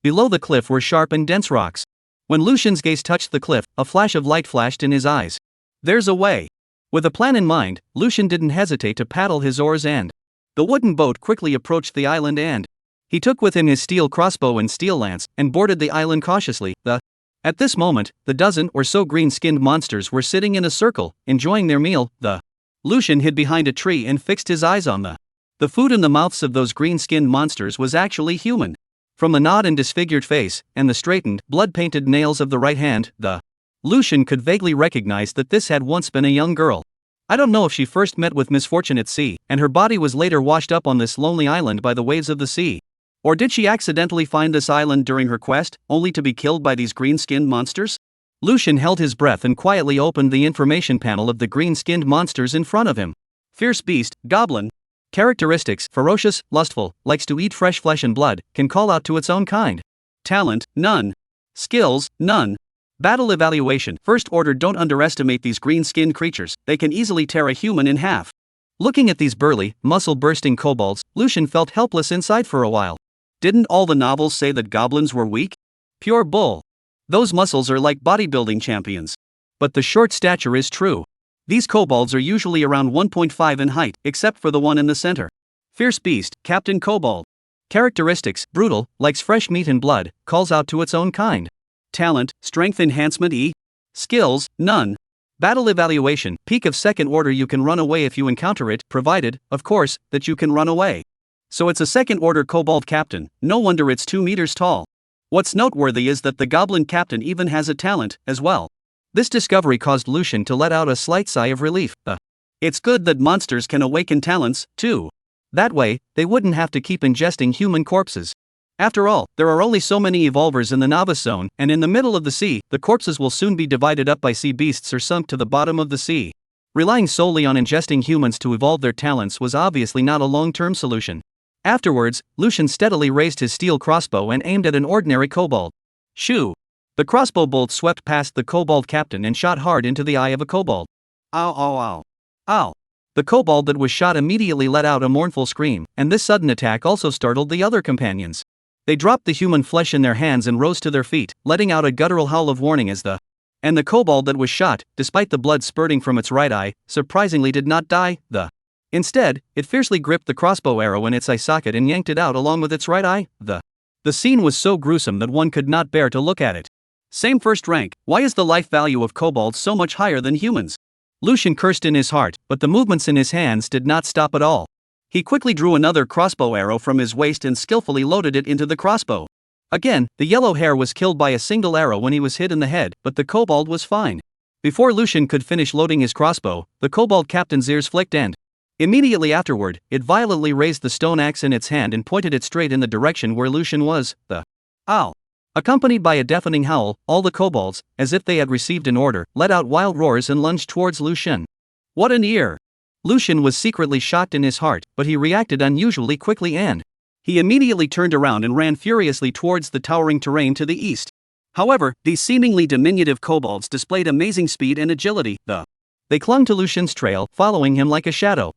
Below the cliff were sharp and dense rocks. When Lu Shun's gaze touched the cliff, a flash of light flashed in his eyes. There's a way. With a plan in mind, Lu Shun didn't hesitate to paddle his oars and the wooden boat quickly approached the island and he took with him his steel crossbow and steel lance and boarded the island cautiously. At this moment, the dozen or so green-skinned monsters were sitting in a circle, enjoying their meal. Lu Shun hid behind a tree and fixed his eyes on the food in the mouths of those green-skinned monsters was actually human. From the gnawed and disfigured face and the straightened, blood-painted nails of the right hand, Lu Shun could vaguely recognize that this had once been a young girl. I don't know if she first met with misfortune at sea, and her body was later washed up on this lonely island by the waves of the sea. Or did she accidentally find this island during her quest, only to be killed by these green-skinned monsters? Lu Shun held his breath and quietly opened the information panel of the green-skinned monsters in front of him. Fierce beast, goblin. Characteristics: ferocious, lustful, likes to eat fresh flesh and blood, can call out to its own kind. Talent: none. Skills: none. Battle evaluation: First order, don't underestimate these green-skinned creatures, they can easily tear a human in half. Looking at these burly, muscle-bursting kobolds, Lu Shun felt helpless inside for a while. Didn't all the novels say that goblins were weak? Pure bull. Those muscles are like bodybuilding champions. But the short stature is true. These kobolds are usually around 1.5 in height, except for the one in the center. Fierce beast, Captain Kobold. Characteristics: brutal, likes fresh meat and blood, calls out to its own kind. Talent: strength enhancement E. Skills: none. Battle evaluation: peak of second order, you can run away if you encounter it, provided, of course, that you can run away. So it's a second order kobold captain, no wonder it's 2 meters tall. What's noteworthy is that the goblin captain even has a talent, as well. This discovery caused Lu Shun to let out a slight sigh of relief. It's good that monsters can awaken talents, too. That way, they wouldn't have to keep ingesting human corpses. After all, there are only so many evolvers in the novice zone, and in the middle of the sea, the corpses will soon be divided up by sea beasts or sunk to the bottom of the sea. Relying solely on ingesting humans to evolve their talents was obviously not a long-term solution. Afterwards, Lu Shun steadily raised his steel crossbow and aimed at an ordinary kobold. Shoo! The crossbow bolt swept past the kobold captain and shot hard into the eye of a kobold. Ow, ow, ow. Ow. The kobold that was shot immediately let out a mournful scream, and this sudden attack also startled the other companions. They dropped the human flesh in their hands and rose to their feet, letting out a guttural howl of warning as the kobold that was shot, despite the blood spurting from its right eye, surprisingly did not die. Instead, it fiercely gripped the crossbow arrow in its eye socket and yanked it out along with its right eye. The scene was so gruesome that one could not bear to look at it. Same first rank, why is the life value of kobolds so much higher than humans? Lucian cursed in his heart, but the movements in his hands did not stop at all. He quickly drew another crossbow arrow from his waist and skillfully loaded it into the crossbow. Again, the yellow hair was killed by a single arrow when he was hit in the head, but the kobold was fine. Before Lucian could finish loading his crossbow, the kobold captain's ears flicked and immediately afterward, it violently raised the stone axe in its hand and pointed it straight in the direction where Lucian was. Ow! Accompanied by a deafening howl, all the kobolds, as if they had received an order, let out wild roars and lunged towards Lucian. What an ear! Lucian was secretly shocked in his heart, but he reacted unusually quickly and he immediately turned around and ran furiously towards the towering terrain to the east. However, these seemingly diminutive kobolds displayed amazing speed and agility. They clung to Lucian's trail, following him like a shadow.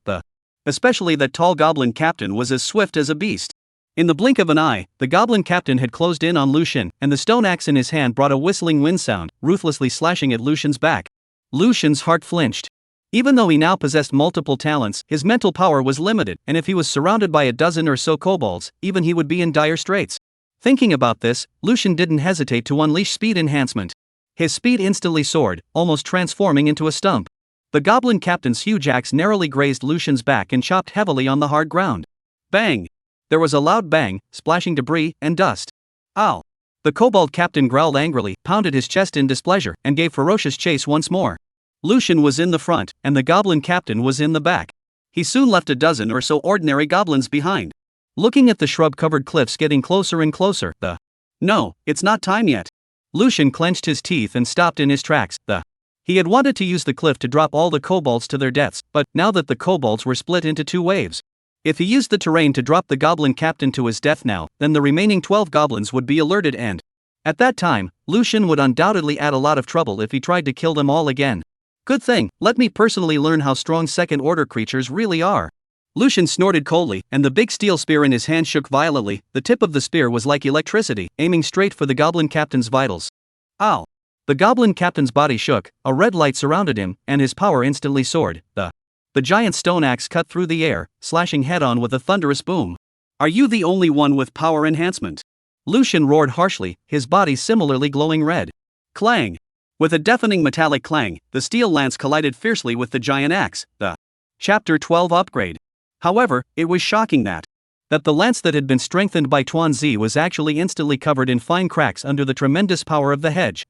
Especially that tall goblin captain was as swift as a beast. In the blink of an eye, the goblin captain had closed in on Lucian, and the stone axe in his hand brought a whistling wind sound, ruthlessly slashing at Lucian's back. Lucian's heart flinched. Even though he now possessed multiple talents, his mental power was limited, and if he was surrounded by a dozen or so kobolds, even he would be in dire straits. Thinking about this, Lucian didn't hesitate to unleash speed enhancement. His speed instantly soared, almost transforming into a stump. The goblin captain's huge axe narrowly grazed Lucian's back and chopped heavily on the hard ground. Bang! There was a loud bang, splashing debris and dust. Ow! The kobold captain growled angrily, pounded his chest in displeasure, and gave ferocious chase once more. Lucian was in the front, and the goblin captain was in the back. He soon left a dozen or so ordinary goblins behind. Looking at the shrub-covered cliffs getting closer and closer, No, it's not time yet. Lucian clenched his teeth and stopped in his tracks. He had wanted to use the cliff to drop all the kobolds to their deaths, but now that the kobolds were split into two waves, if he used the terrain to drop the goblin captain to his death now, then the remaining 12 goblins would be alerted and at that time, Lucian would undoubtedly add a lot of trouble if he tried to kill them all again. Good thing, let me personally learn how strong second-order creatures really are. Lucian snorted coldly, and the big steel spear in his hand shook violently. The tip of the spear was like electricity, aiming straight for the goblin captain's vitals. Ow! The goblin captain's body shook, a red light surrounded him, and his power instantly soared. The giant stone axe cut through the air, slashing head-on with a thunderous boom. Are you the only one with power enhancement? Lucian roared harshly, his body similarly glowing red. Clang! With a deafening metallic clang, the steel lance collided fiercely with the giant axe. Chapter 12 Upgrade. However, it was shocking that the lance that had been strengthened by Tuan-Zi was actually instantly covered in fine cracks under the tremendous power of the hedge.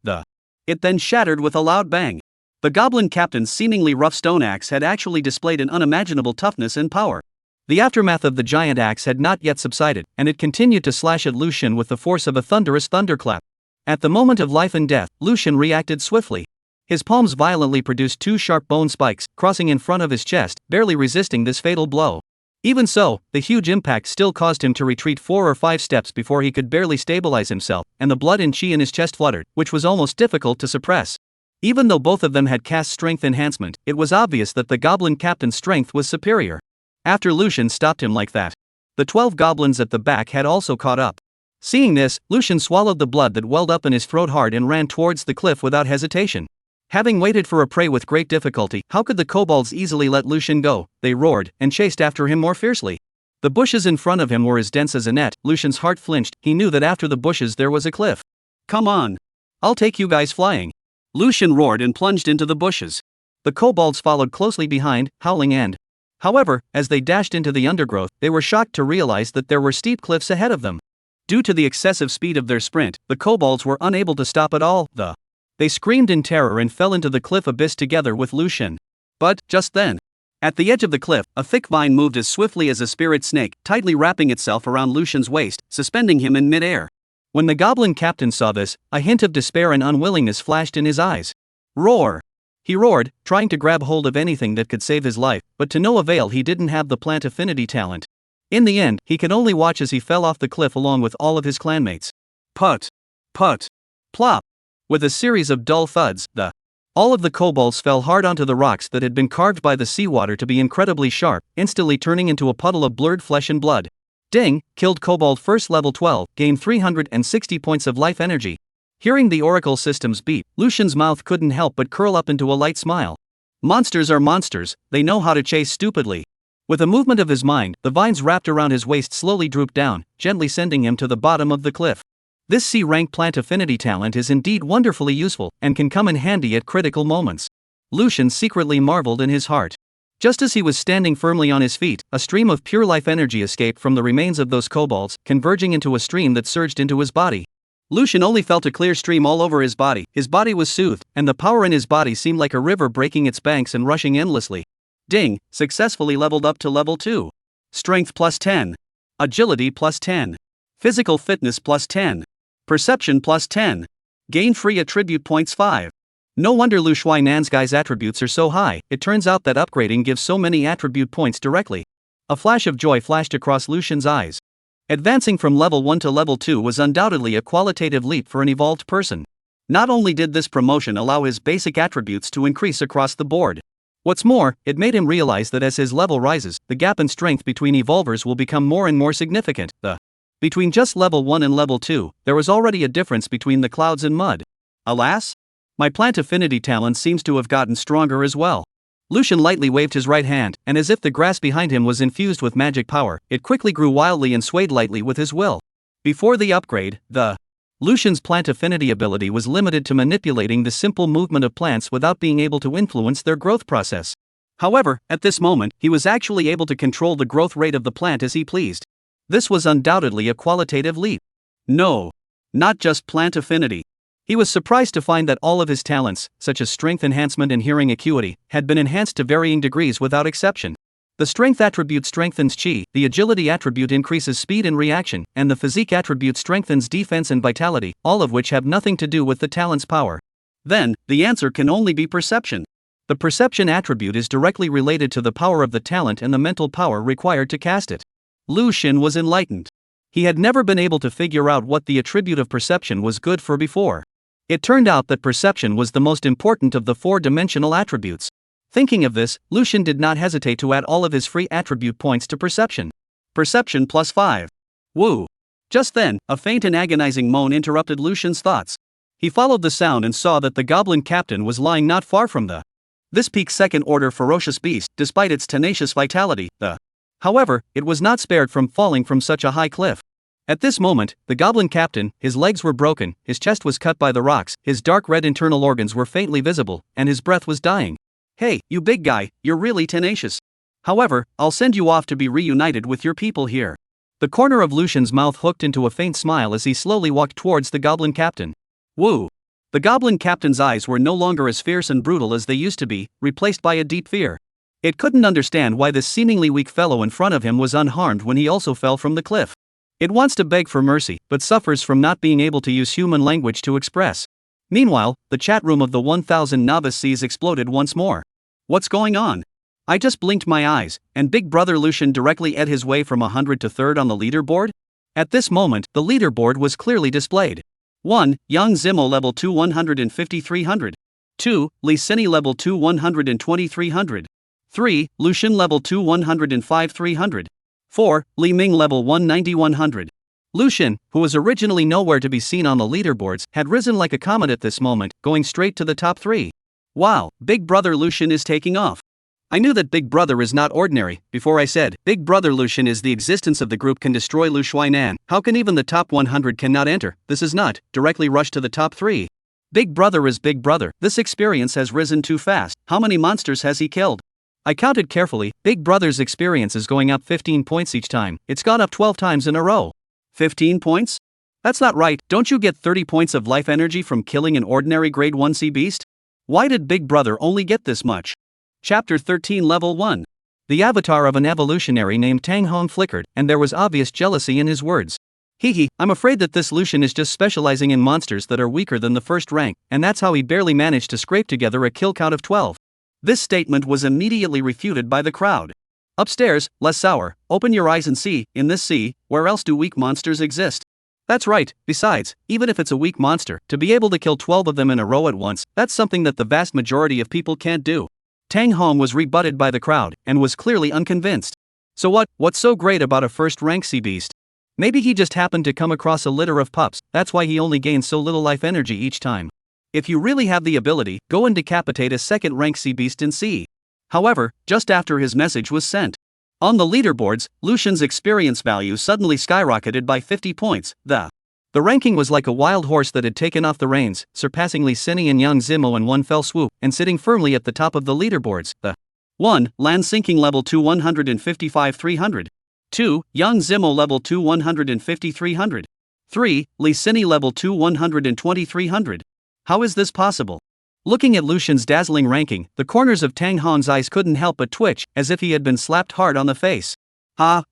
It then shattered with a loud bang. The goblin captain's seemingly rough stone axe had actually displayed an unimaginable toughness and power. The aftermath of the giant axe had not yet subsided, and it continued to slash at Lucian with the force of a thunderous thunderclap. At the moment of life and death, Lucian reacted swiftly. His palms violently produced two sharp bone spikes, crossing in front of his chest, barely resisting this fatal blow. Even so, the huge impact still caused him to retreat 4 or 5 steps before he could barely stabilize himself, and the blood and chi in his chest fluttered, which was almost difficult to suppress. Even though both of them had cast strength enhancement, it was obvious that the goblin captain's strength was superior. After Lucian stopped him like that, the 12 goblins at the back had also caught up. Seeing this, Lucian swallowed the blood that welled up in his throat hard and ran towards the cliff without hesitation. Having waited for a prey with great difficulty, how could the kobolds easily let Lucian go? They roared, and chased after him more fiercely. The bushes in front of him were as dense as a net. Lucian's heart flinched, he knew that after the bushes there was a cliff. Come on! I'll take you guys flying! Lucian roared and plunged into the bushes. The kobolds followed closely behind, howling and however, as they dashed into the undergrowth, they were shocked to realize that there were steep cliffs ahead of them. Due to the excessive speed of their sprint, the kobolds were unable to stop at all. They screamed in terror and fell into the cliff abyss together with Lucian. But, just then, at the edge of the cliff, a thick vine moved as swiftly as a spirit snake, tightly wrapping itself around Lucian's waist, suspending him in mid-air. When the goblin captain saw this, a hint of despair and unwillingness flashed in his eyes. Roar! He roared, trying to grab hold of anything that could save his life, but to no avail. He didn't have the plant affinity talent. In the end, he could only watch as he fell off the cliff along with all of his clanmates. Put! Put! Plop! With a series of dull thuds, all of the kobolds fell hard onto the rocks that had been carved by the seawater to be incredibly sharp, instantly turning into a puddle of blurred flesh and blood. Ding, killed kobold first level 12, gained 360 points of life energy. Hearing the oracle system's beep, Lucian's mouth couldn't help but curl up into a light smile. Monsters are monsters, they know how to chase stupidly. With a movement of his mind, the vines wrapped around his waist slowly drooped down, gently sending him to the bottom of the cliff. This C-rank plant affinity talent is indeed wonderfully useful, and can come in handy at critical moments. Lucian secretly marveled in his heart. Just as he was standing firmly on his feet, a stream of pure life energy escaped from the remains of those kobolds, converging into a stream that surged into his body. Lucian only felt a clear stream all over his body was soothed, and the power in his body seemed like a river breaking its banks and rushing endlessly. Ding, successfully leveled up to level 2. Strength plus 10. Agility plus 10. Physical fitness plus 10. Perception plus 10. Gain free attribute points 5. No wonder Lu Shuainan's guy's attributes are so high, it turns out that upgrading gives so many attribute points directly. A flash of joy flashed across Lucian's eyes. Advancing from level 1 to level 2 was undoubtedly a qualitative leap for an evolved person. Not only did this promotion allow his basic attributes to increase across the board. What's more, it made him realize that as his level rises, the gap in strength between evolvers will become more and more significant. Between just level 1 and level 2, there was already a difference between the clouds and mud. Alas? My plant affinity talent seems to have gotten stronger as well. Lucian lightly waved his right hand, and as if the grass behind him was infused with magic power, it quickly grew wildly and swayed lightly with his will. Before the upgrade, Lucian's plant affinity ability was limited to manipulating the simple movement of plants without being able to influence their growth process. However, at this moment, he was actually able to control the growth rate of the plant as he pleased. This was undoubtedly a qualitative leap. No, not just plant affinity. He was surprised to find that all of his talents, such as strength enhancement and hearing acuity, had been enhanced to varying degrees without exception. The strength attribute strengthens chi, the agility attribute increases speed and reaction, and the physique attribute strengthens defense and vitality, all of which have nothing to do with the talent's power. Then, the answer can only be perception. The perception attribute is directly related to the power of the talent and the mental power required to cast it. Lucian was enlightened. He had never been able to figure out what the attribute of perception was good for before. It turned out that perception was the most important of the 4-dimensional attributes. Thinking of this, Lucian did not hesitate to add all of his free attribute points to perception. Perception plus 5. Woo! Just then, a faint and agonizing moan interrupted Lucian's thoughts. He followed the sound and saw that the goblin captain was lying not far from this peak second-order ferocious beast, despite its tenacious vitality. However, it was not spared from falling from such a high cliff. At this moment, the goblin captain, his legs were broken, his chest was cut by the rocks, his dark red internal organs were faintly visible, and his breath was dying. Hey, you big guy, you're really tenacious. However, I'll send you off to be reunited with your people here. The corner of Lucian's mouth hooked into a faint smile as he slowly walked towards the goblin captain. Woo! The goblin captain's eyes were no longer as fierce and brutal as they used to be, replaced by a deep fear. It couldn't understand why this seemingly weak fellow in front of him was unharmed when he also fell from the cliff. It wants to beg for mercy, but suffers from not being able to use human language to express. Meanwhile, the chat room of the 1000 novice seas exploded once more. What's going on? I just blinked my eyes, and Big Brother Lucian directly ed his way from 100 to 3rd on the leaderboard? At this moment, the leaderboard was clearly displayed. 1. Yang Zimo level 2 150-300. 2. Li Sini level 2 120-300. 3. Lucian level 2 105-300. 4. Li Ming level 190-100. Lucian, who was originally nowhere to be seen on the leaderboards, had risen like a comet at this moment, going straight to the top 3. Wow, Big Brother Lucian is taking off. I knew that Big Brother is not ordinary. Before I said, Big Brother Lucian is the existence of the group can destroy Lu Shuainan. How can even the top 100 cannot enter? This is not, directly rush to the top 3. Big Brother is Big Brother. This experience has risen too fast. How many monsters has he killed? I counted carefully. Big Brother's experience is going up 15 points each time. It's gone up 12 times in a row. 15 points? That's not right. Don't you get 30 points of life energy from killing an ordinary grade 1 sea beast? Why did Big Brother only get this much? Chapter 13 Level 1. The avatar of an evolutionary named Tang Hong flickered, and there was obvious jealousy in his words. Hehe, I'm afraid that this Lucian is just specializing in monsters that are weaker than the first rank, and that's how he barely managed to scrape together a kill count of 12. This statement was immediately refuted by the crowd. Upstairs, less sour, open your eyes and see, in this sea, where else do weak monsters exist? That's right, besides, even if it's a weak monster, to be able to kill 12 of them in a row at once, that's something that the vast majority of people can't do. Tang Hong was rebutted by the crowd, and was clearly unconvinced. So what's so great about a first-rank sea beast? Maybe he just happened to come across a litter of pups, that's why he only gains so little life energy each time. If you really have the ability, go and decapitate a second-rank sea beast and see. However, just after his message was sent. On the leaderboards, Lucian's experience value suddenly skyrocketed by 50 points. The ranking was like a wild horse that had taken off the reins, surpassing Li Sini and Yang Zimo in one fell swoop, and sitting firmly at the top of the leaderboards. The 1. Land sinking level 2 155 300. 2. Yang Zimo level 2 150 300. 3. Li Sini level 2 120 300. How is this possible? Looking at Lucian's dazzling ranking, the corners of Tang Hong's eyes couldn't help but twitch, as if he had been slapped hard on the face.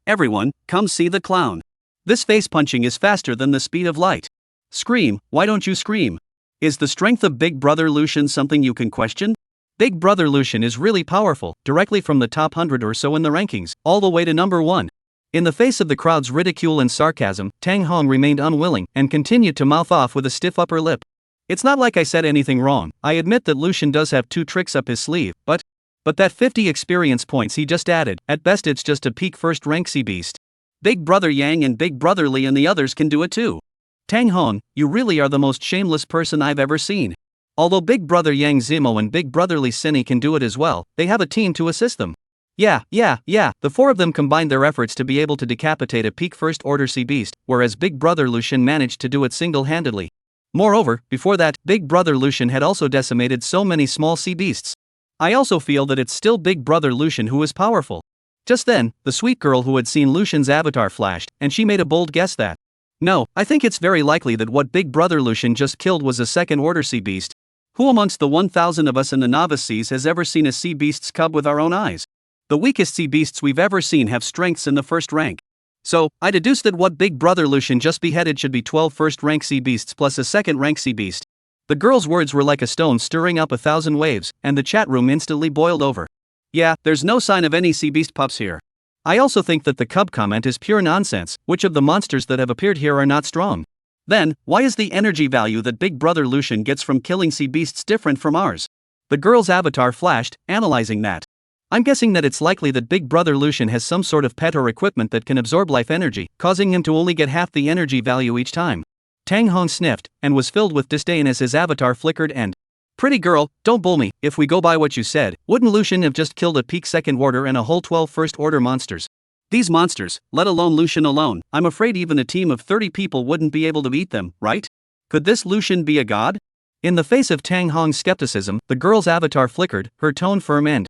Everyone, come see the clown. This face punching is faster than the speed of light. Scream, why don't you scream? Is the strength of Big Brother Lucian something you can question? Big Brother Lucian is really powerful, directly from the top 100 or so in the rankings, all the way to number 1. In the face of the crowd's ridicule and sarcasm, Tang Hong remained unwilling, and continued to mouth off with a stiff upper lip. It's not like I said anything wrong, I admit that Lucian does have 2 tricks up his sleeve, but that 50 experience points he just added, at best it's just a peak first-rank sea beast. Big Brother Yang and Big Brother Li and the others can do it too. Tang Hong, you really are the most shameless person I've ever seen. Although Big Brother Yang Zimo and Big Brother Li Sini can do it as well, they have a team to assist them. Yeah, the 4 of them combined their efforts to be able to decapitate a peak first-order sea beast, whereas Big Brother Lucian managed to do it single-handedly. Moreover, before that, Big Brother Lucian had also decimated so many small sea beasts. I also feel that it's still Big Brother Lucian who is powerful. Just then, the sweet girl who had seen Lucian's avatar flashed, and she made a bold guess that. No, I think it's very likely that what Big Brother Lucian just killed was a second-order sea beast. Who amongst the 1,000 of us in the novice seas has ever seen a sea beast's cub with our own eyes? The weakest sea beasts we've ever seen have strengths in the first rank. So, I deduce that what Big Brother Lucian just beheaded should be 12 first-rank sea beasts plus a second-rank sea beast. The girl's words were like a stone stirring up 1,000 waves, and the chat room instantly boiled over. Yeah, there's no sign of any sea beast pups here. I also think that the cub comment is pure nonsense. Which of the monsters that have appeared here are not strong? Then, why is the energy value that Big Brother Lucian gets from killing sea beasts different from ours? The girl's avatar flashed, analyzing that. I'm guessing that it's likely that Big Brother Lucian has some sort of pet or equipment that can absorb life energy, causing him to only get half the energy value each time. Tang Hong sniffed, and was filled with disdain as his avatar flickered and... Pretty girl, don't bull me. If we go by what you said, wouldn't Lucian have just killed a peak second order and a whole 12 first order monsters? These monsters, let alone Lucian alone, I'm afraid even a team of 30 people wouldn't be able to eat them, right? Could this Lucian be a god? In the face of Tang Hong's skepticism, the girl's avatar flickered, her tone firm and...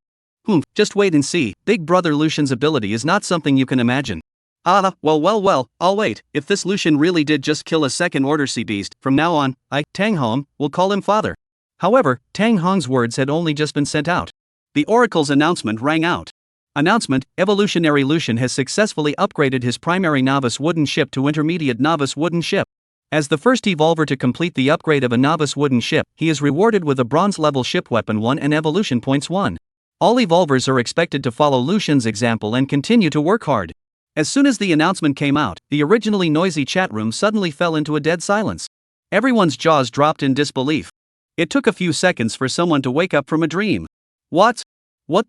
Just wait and see. Big Brother Lucian's ability is not something you can imagine. Well, I'll wait. If this Lucian really did just kill a second order sea beast, from now on, Tang Hong, will call him father. However, Tang Hong's words had only just been sent out. The Oracle's announcement rang out. Announcement: Evolutionary Lucian has successfully upgraded his primary novice wooden ship to intermediate novice wooden ship. As the first evolver to complete the upgrade of a novice wooden ship, he is rewarded with a bronze level ship weapon 1 and evolution points 1. All evolvers are expected to follow Lucian's example and continue to work hard. As soon as the announcement came out, the originally noisy chat room suddenly fell into a dead silence. Everyone's jaws dropped in disbelief. It took a few seconds for someone to wake up from a dream. What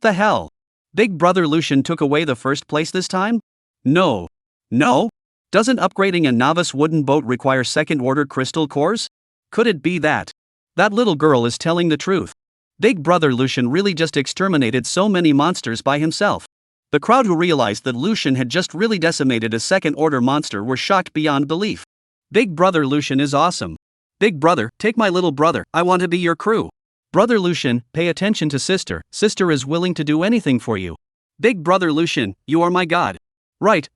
the hell? Big Brother Lucian took away the first place this time? No. Doesn't upgrading a novice wooden boat require second-order crystal cores? Could it be that? That little girl is telling the truth. Big Brother Lucian really just exterminated so many monsters by himself. The crowd who realized that Lucian had just really decimated a second-order monster were shocked beyond belief. Big Brother Lucian is awesome. Big brother, take my little brother, I want to be your crew. Brother Lucian, pay attention to sister, sister is willing to do anything for you. Big Brother Lucian, you are my god. Right,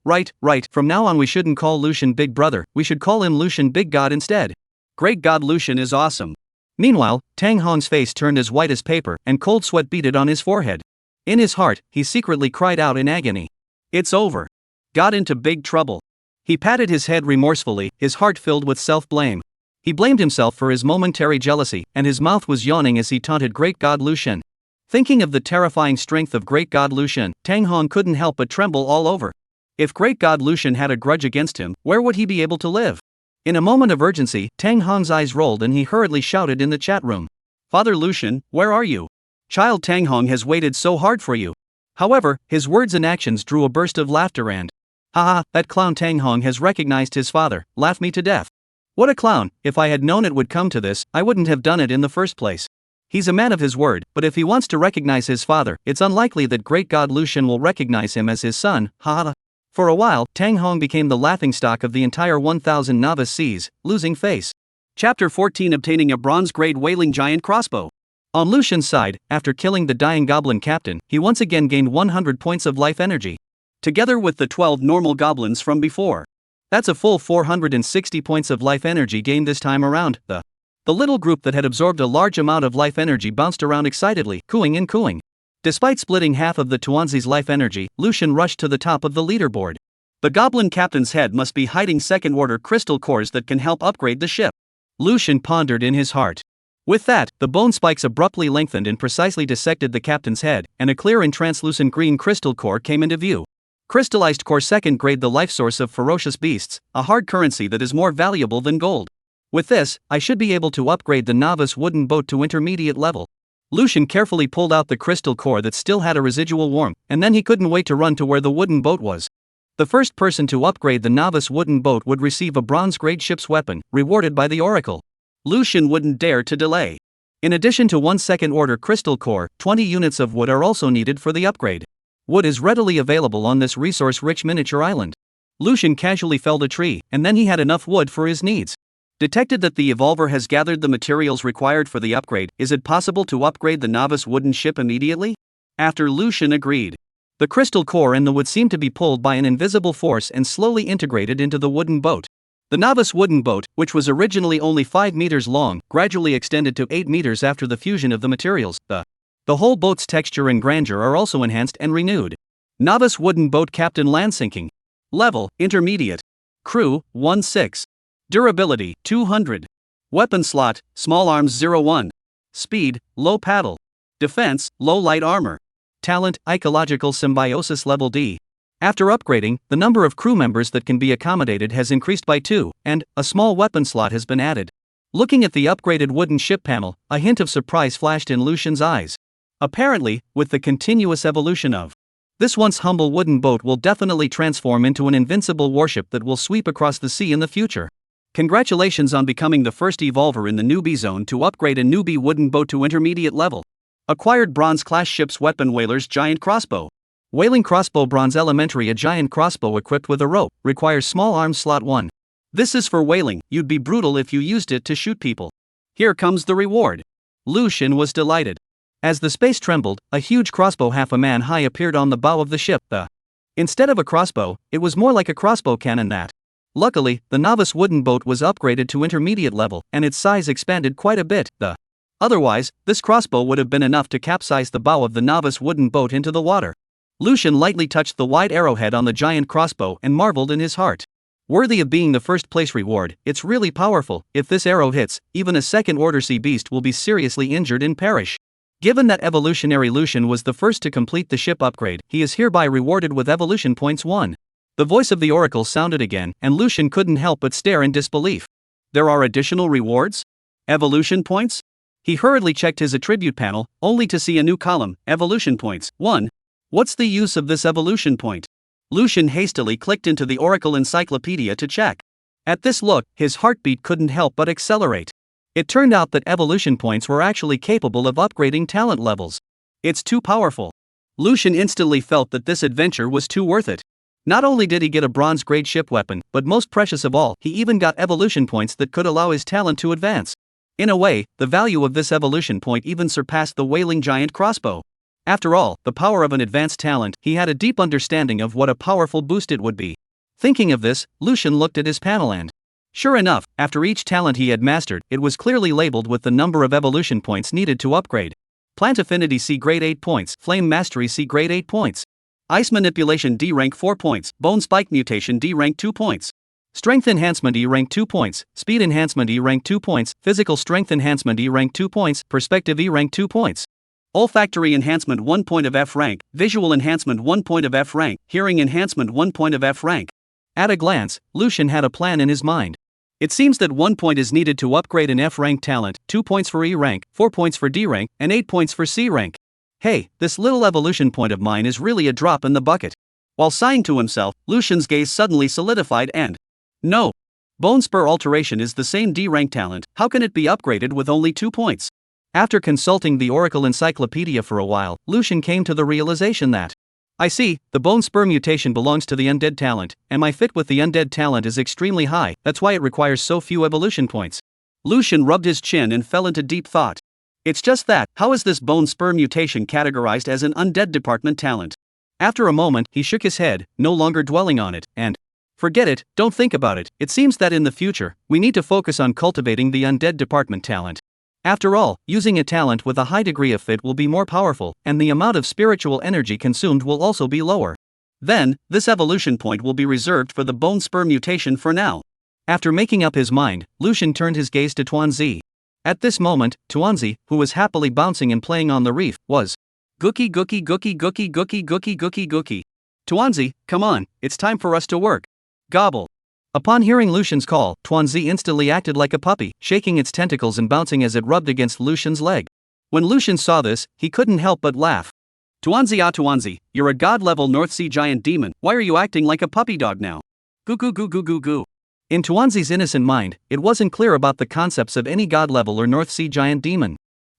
from now on we shouldn't call Lucian Big Brother, we should call him Lucian Big God instead. Great God Lucian is awesome. Meanwhile, Tang Hong's face turned as white as paper, and cold sweat beaded on his forehead. In his heart, he secretly cried out in agony. It's over. Got into big trouble. He patted his head remorsefully, his heart filled with self-blame. He blamed himself for his momentary jealousy, and his mouth was yawning as he taunted Great God Lucian. Thinking of the terrifying strength of Great God Lucian, Tang Hong couldn't help but tremble all over. If Great God Lucian had a grudge against him, where would he be able to live? In a moment of urgency, Tang Hong's eyes rolled and he hurriedly shouted in the chat room. Father Lucian, where are you? Child Tang Hong has waited so hard for you. However, his words and actions drew a burst of laughter and, haha, that clown Tang Hong has recognized his father, laugh me to death. What a clown, if I had known it would come to this, I wouldn't have done it in the first place. He's a man of his word, but if he wants to recognize his father, it's unlikely that great god Lucian will recognize him as his son, haha. For a while, Tang Hong became the laughingstock of the entire 1000 novice Cs, losing face. Chapter 14 Obtaining a bronze-grade wailing giant crossbow. On Lucian's side, after killing the dying goblin captain, he once again gained 100 points of life energy. Together with the 12 normal goblins from before. That's a full 460 points of life energy gained this time around. The little group that had absorbed a large amount of life energy bounced around excitedly, cooing and cooing. Despite splitting half of the Tuanzi's life energy, Lucian rushed to the top of the leaderboard. The goblin captain's head must be hiding second-order crystal cores that can help upgrade the ship. Lucian pondered in his heart. With that, the bone spikes abruptly lengthened and precisely dissected the captain's head, and a clear and translucent green crystal core came into view. Crystallized core second grade, the life source of ferocious beasts, a hard currency that is more valuable than gold. With this, I should be able to upgrade the novice wooden boat to intermediate level. Lucian carefully pulled out the crystal core that still had a residual warmth, and then he couldn't wait to run to where the wooden boat was. The first person to upgrade the novice wooden boat would receive a bronze-grade ship's weapon, rewarded by the oracle. Lucian wouldn't dare to delay. In addition to one second-order crystal core, 20 units of wood are also needed for the upgrade. Wood is readily available on this resource-rich miniature island. Lucian casually felled a tree, and then he had enough wood for his needs. Detected that the evolver has gathered the materials required for the upgrade. Is it possible to upgrade the novice wooden ship immediately? After Lucian agreed. The crystal core and the wood seemed to be pulled by an invisible force and slowly integrated into the wooden boat. The novice wooden boat, which was originally only 5 meters long, gradually extended to 8 meters after the fusion of the materials. The whole boat's texture and grandeur are also enhanced and renewed. Novice wooden boat captain land sinking. Level, intermediate. Crew, 1-6. Durability, 200. Weapon slot, small arms 0-1. Speed, low paddle. Defense, low light armor. Talent, ecological symbiosis level D. After upgrading, the number of crew members that can be accommodated has increased by 2, and a small weapon slot has been added. Looking at the upgraded wooden ship panel, a hint of surprise flashed in Lucian's eyes. Apparently, with the continuous evolution of this once humble wooden boat will definitely transform into an invincible warship that will sweep across the sea in the future. Congratulations on becoming the first evolver in the newbie zone to upgrade a newbie wooden boat to intermediate level. Acquired bronze-class ship's weapon whaler's giant crossbow. Whaling crossbow bronze elementary. A giant crossbow equipped with a rope, requires small arms slot 1. This is for whaling, you'd be brutal if you used it to shoot people. Here comes the reward. Lucian was delighted. As the space trembled, a huge crossbow half a man high appeared on the bow of the ship. Instead of a crossbow, it was more like a crossbow cannon that. Luckily, the novice wooden boat was upgraded to intermediate level, and its size expanded quite a bit. Otherwise, this crossbow would have been enough to capsize the bow of the novice wooden boat into the water. Lucian lightly touched the wide arrowhead on the giant crossbow and marveled in his heart. Worthy of being the first place reward, it's really powerful. If this arrow hits, even a second-order sea beast will be seriously injured and perish. Given that evolutionary Lucian was the first to complete the ship upgrade, he is hereby rewarded with evolution points 1. The voice of the oracle sounded again, and Lucian couldn't help but stare in disbelief. There are additional rewards? Evolution points? He hurriedly checked his attribute panel, only to see a new column, evolution points, 1. What's the use of this evolution point? Lucian hastily clicked into the Oracle Encyclopedia to check. At this look, his heartbeat couldn't help but accelerate. It turned out that evolution points were actually capable of upgrading talent levels. It's too powerful. Lucian instantly felt that this adventure was too worth it. Not only did he get a bronze-grade ship weapon, but most precious of all, he even got evolution points that could allow his talent to advance. In a way, the value of this evolution point even surpassed the whaling giant crossbow. After all, the power of an advanced talent, he had a deep understanding of what a powerful boost it would be. Thinking of this, Lucian looked at his panel and, sure enough, after each talent he had mastered, it was clearly labeled with the number of evolution points needed to upgrade. Plant Affinity C grade 8 points, Flame Mastery C grade 8 points. Ice Manipulation D rank 4 points, Bone Spike Mutation D rank 2 points. Strength Enhancement E rank 2 points, Speed Enhancement E rank 2 points, Physical Strength Enhancement E rank 2 points, Perspective E rank 2 points. Olfactory Enhancement 1 point of F rank, Visual Enhancement 1 point of F rank, Hearing Enhancement 1 point of F rank. At a glance, Lucian had a plan in his mind. It seems that 1 point is needed to upgrade an F rank talent, 2 points for E rank, 4 points for D rank, and 8 points for C rank. Hey, this little evolution point of mine is really a drop in the bucket. While sighing to himself, Lucian's gaze suddenly solidified and... No! Bone Spur Alteration is the same D rank talent, how can it be upgraded with only 2 points? After consulting the Oracle Encyclopedia for a while, Lucian came to the realization that... I see, the Bone Spur mutation belongs to the undead talent, and my fit with the undead talent is extremely high, that's why it requires so few evolution points. Lucian rubbed his chin and fell into deep thought. It's just that, how is this Bone Spur mutation categorized as an undead department talent? After a moment, he shook his head, no longer dwelling on it, and... Forget it, don't think about it, it seems that in the future, we need to focus on cultivating the undead department talent. After all, using a talent with a high degree of fit will be more powerful, and the amount of spiritual energy consumed will also be lower. Then, this evolution point will be reserved for the Bone Spur mutation for now. After making up his mind, Lucian turned his gaze to Tuanzi. At this moment, Tuanzi, who was happily bouncing and playing on the reef, was gookie gookie gookie gookie gookie gookie gookie gookie. Tuanzi, come on, it's time for us to work. Gobble. Upon hearing Lucian's call, Tuanzi instantly acted like a puppy, shaking its tentacles and bouncing as it rubbed against Lucian's leg. When Lucian saw this, he couldn't help but laugh. Tuanzi, you're a god-level North Sea giant demon, why are you acting like a puppy dog now? Goo goo goo goo goo goo. In Tuanzi's innocent mind, it wasn't clear about the concepts of any god-level or North Sea giant demon.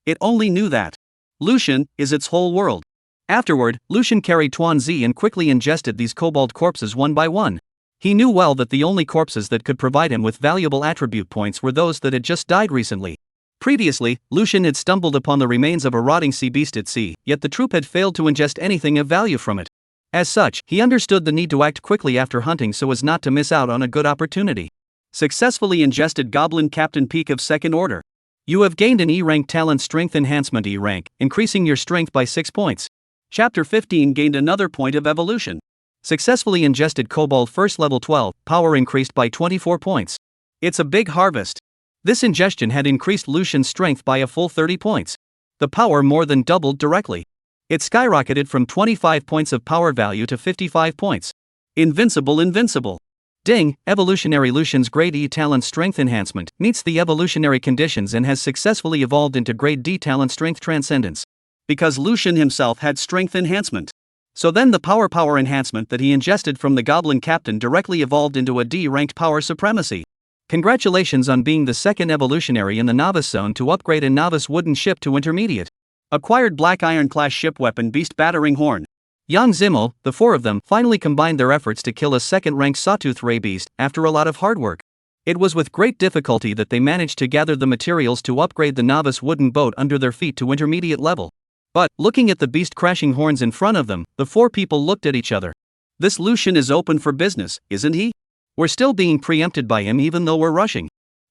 It only knew that Lucian is its whole world. Afterward, Lucian carried Tuanzi and quickly ingested these kobold corpses one by one. He knew well that the only corpses that could provide him with valuable attribute points were those that had just died recently. Previously, Lucian had stumbled upon the remains of a rotting sea beast at sea, yet the troop had failed to ingest anything of value from it. As such, he understood the need to act quickly after hunting so as not to miss out on a good opportunity. Successfully ingested Goblin Captain Peak of 2nd Order. You have gained an E-rank talent Strength Enhancement E rank, increasing your strength by 6 points. Chapter 15 gained another point of evolution. Successfully ingested Kobold First Level 12, power increased by 24 points. It's a big harvest. This ingestion had increased Lucian's strength by a full 30 points. The power more than doubled directly. It skyrocketed from 25 points of power value to 55 points. Invincible. Ding, Evolutionary Lucian's Grade E Talent Strength Enhancement meets the evolutionary conditions and has successfully evolved into Grade D Talent Strength Transcendence. Because Lucian himself had Strength Enhancement. So then the power enhancement that he ingested from the Goblin Captain directly evolved into a D-ranked Power Supremacy. Congratulations on being the second evolutionary in the Novice Zone to upgrade a Novice Wooden Ship to Intermediate. Acquired Black Iron Class Ship Weapon Beast Battering Horn. Yang Zimmo, the 4 of them, finally combined their efforts to kill a second-ranked Sawtooth Ray Beast, after a lot of hard work. It was with great difficulty that they managed to gather the materials to upgrade the Novice Wooden Boat under their feet to Intermediate level. But, looking at the beast crashing horns in front of them, the 4 people looked at each other. This Lucian is open for business, isn't he? We're still being preempted by him even though we're rushing.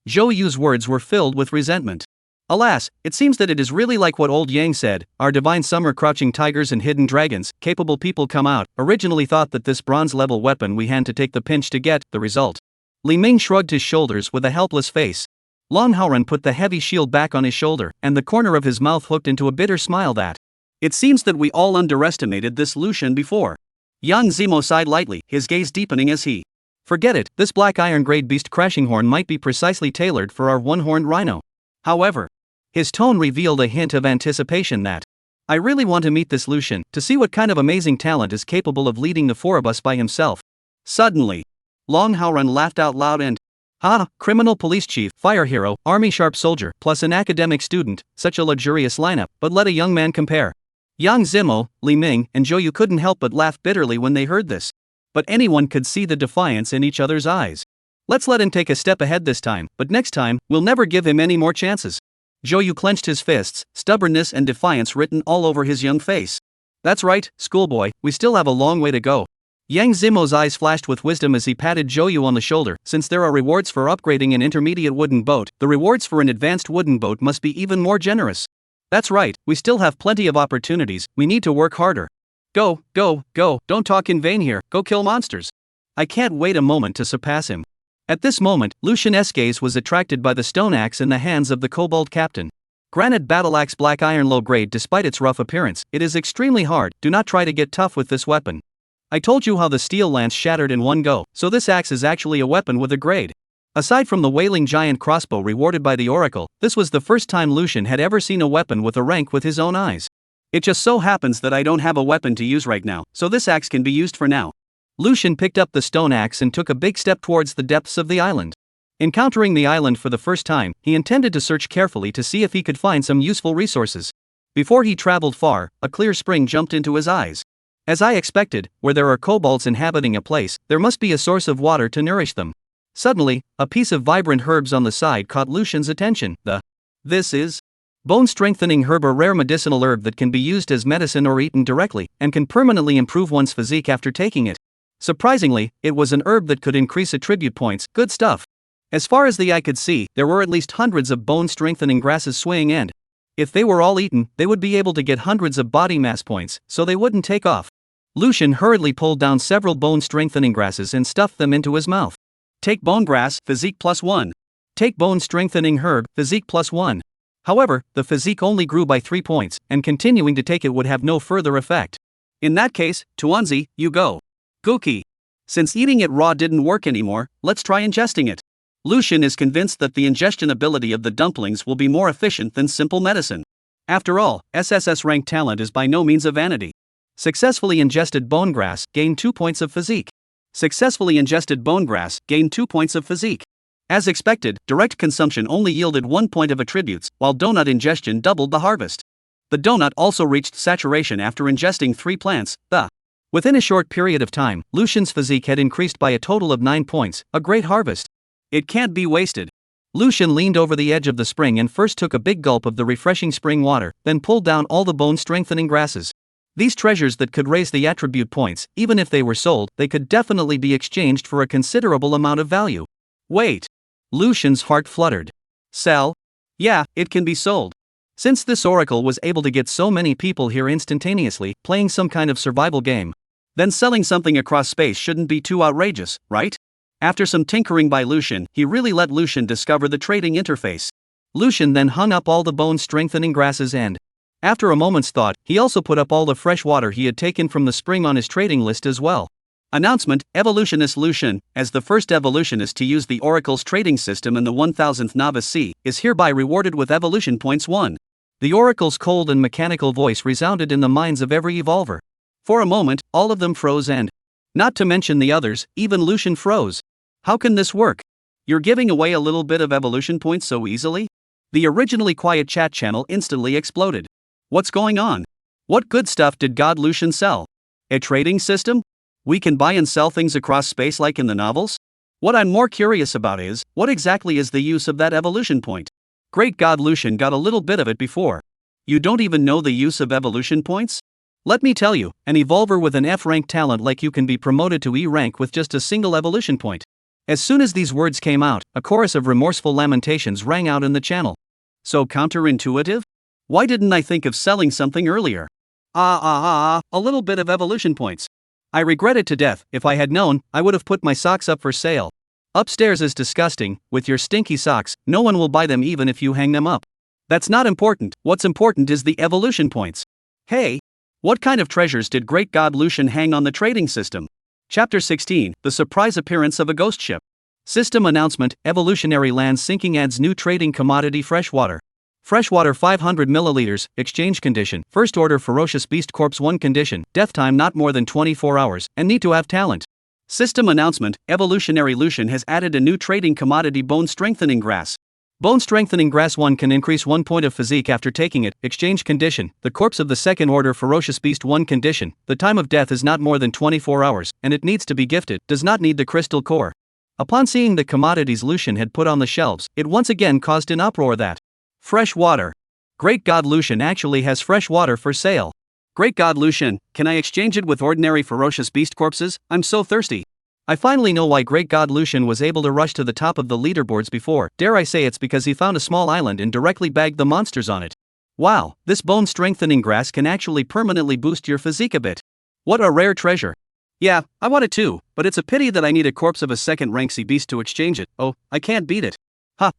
Zhou Yu's words were filled with resentment. Alas, it seems that it is really like what old Yang said, our divine summer crouching tigers and hidden dragons, capable people come out, originally thought that this bronze-level weapon we had to take the pinch to get the result. Li Ming shrugged his shoulders with a helpless face. Long Haoran put the heavy shield back on his shoulder, and the corner of his mouth hooked into a bitter smile that... It seems that we all underestimated this Lucian before. Yang Zimo sighed lightly, his gaze deepening as he... Forget it, this black iron grade beast crashing horn might be precisely tailored for our one-horned rhino. However, his tone revealed a hint of anticipation that... I really want to meet this Lucian, to see what kind of amazing talent is capable of leading the 4 of us by himself. Suddenly, Long Haoran laughed out loud and... Criminal police chief, fire hero, army sharp soldier, plus an academic student, such a luxurious lineup, but let a young man compare. Yang Zimo, Li Ming, and Zhou Yu couldn't help but laugh bitterly when they heard this. But anyone could see the defiance in each other's eyes. Let's let him take a step ahead this time, but next time, we'll never give him any more chances. Zhou Yu clenched his fists, stubbornness and defiance written all over his young face. That's right, schoolboy, we still have a long way to go. Yang Zimo's eyes flashed with wisdom as he patted Zhou Yu on the shoulder. Since there are rewards for upgrading an intermediate wooden boat, the rewards for an advanced wooden boat must be even more generous. That's right, we still have plenty of opportunities, we need to work harder. Go, don't talk in vain here, go kill monsters. I can't wait a moment to surpass him. At this moment, Lucian's gaze was attracted by the stone axe in the hands of the Kobold Captain. Granite Battle Axe Black Iron low grade. Despite its rough appearance, it is extremely hard, do not try to get tough with this weapon. I told you how the steel lance shattered in one go, so this axe is actually a weapon with a grade. Aside from the wailing giant crossbow rewarded by the oracle, this was the first time Lucian had ever seen a weapon with a rank with his own eyes. It just so happens that I don't have a weapon to use right now, so this axe can be used for now. Lucian picked up the stone axe and took a big step towards the depths of the island. Encountering the island for the first time, he intended to search carefully to see if he could find some useful resources. Before he traveled far, a clear spring jumped into his eyes. As I expected, where there are kobolds inhabiting a place, there must be a source of water to nourish them. Suddenly, a piece of vibrant herbs on the side caught Lucian's attention. This is bone-strengthening herb, a rare medicinal herb that can be used as medicine or eaten directly, and can permanently improve one's physique after taking it. Surprisingly, it was an herb that could increase attribute points. Good stuff. As far as the eye could see, there were at least hundreds of bone-strengthening grasses swaying, and if they were all eaten, they would be able to get hundreds of body mass points, so they wouldn't take off. Lucian hurriedly pulled down several bone-strengthening grasses and stuffed them into his mouth. Take bone grass, physique +1. Take bone-strengthening herb, physique +1. However, the physique only grew by 3 points, and continuing to take it would have no further effect. In that case, Tuanzi, you go. Gookie. Since eating it raw didn't work anymore, let's try ingesting it. Lucian is convinced that the ingestion ability of the dumplings will be more efficient than simple medicine. After all, SSS rank talent is by no means a vanity. Successfully ingested bone grass, gained 2 points of physique. Successfully ingested bone grass, gained 2 points of physique. As expected, direct consumption only yielded 1 point of attributes, while donut ingestion doubled the harvest. The donut also reached saturation after ingesting 3 plants. Within a short period of time, Lucian's physique had increased by a total of 9 points, a great harvest. It can't be wasted. Lucian leaned over the edge of the spring and first took a big gulp of the refreshing spring water, then pulled down all the bone-strengthening grasses. These treasures that could raise the attribute points, even if they were sold, they could definitely be exchanged for a considerable amount of value. Wait. Lucian's heart fluttered. Sell? Yeah, it can be sold. Since this oracle was able to get so many people here instantaneously, playing some kind of survival game, then selling something across space shouldn't be too outrageous, right? After some tinkering by Lucian, he really let Lucian discover the trading interface. Lucian then hung up all the bone-strengthening grasses and, after a moment's thought, he also put up all the fresh water he had taken from the spring on his trading list as well. Announcement: Evolutionist Lucian, as the first evolutionist to use the Oracle's trading system in the 1000th Novice Sea, is hereby rewarded with evolution points 1. The Oracle's cold and mechanical voice resounded in the minds of every evolver. For a moment, all of them froze and, not to mention the others, even Lucian froze. How can this work? You're giving away a little bit of evolution points so easily? The originally quiet chat channel instantly exploded. What's going on? What good stuff did God Lucian sell? A trading system? We can buy and sell things across space like in the novels? What I'm more curious about is, what exactly is the use of that evolution point? Great God Lucian got a little bit of it before. You don't even know the use of evolution points? Let me tell you, an evolver with an F-rank talent like you can be promoted to E-rank with just a single evolution point. As soon as these words came out, a chorus of remorseful lamentations rang out in the channel. So counterintuitive? Why didn't I think of selling something earlier? A little bit of evolution points. I regret it to death. If I had known, I would have put my socks up for sale. Upstairs is disgusting. With your stinky socks, no one will buy them even if you hang them up. That's not important. What's important is the evolution points. Hey! What kind of treasures did Great God Lucian hang on the trading system? Chapter 16, The Surprise Appearance of a Ghost Ship. System announcement: Evolutionary Land Sinking adds new trading commodity freshwater. Freshwater 500 milliliters, exchange condition, first order ferocious beast corpse 1 condition, death time not more than 24 hours, and need to have talent. System announcement: Evolutionary Lucian has added a new trading commodity bone strengthening grass. Bone strengthening grass 1 can increase 1 point of physique after taking it, exchange condition, the corpse of the second order ferocious beast 1 condition, the time of death is not more than 24 hours, and it needs to be gifted, does not need the crystal core. Upon seeing the commodities Lucian had put on the shelves, it once again caused an uproar that, fresh water. Great God Lucian actually has fresh water for sale. Great God Lucian, can I exchange it with ordinary ferocious beast corpses? I'm so thirsty. I finally know why Great God Lucian was able to rush to the top of the leaderboards before. Dare I say it's because he found a small island and directly bagged the monsters on it. Wow, this bone strengthening grass can actually permanently boost your physique a bit. What a rare treasure. Yeah, I want it too, but it's a pity that I need a corpse of a second rank sea beast to exchange it. Oh, I can't beat it.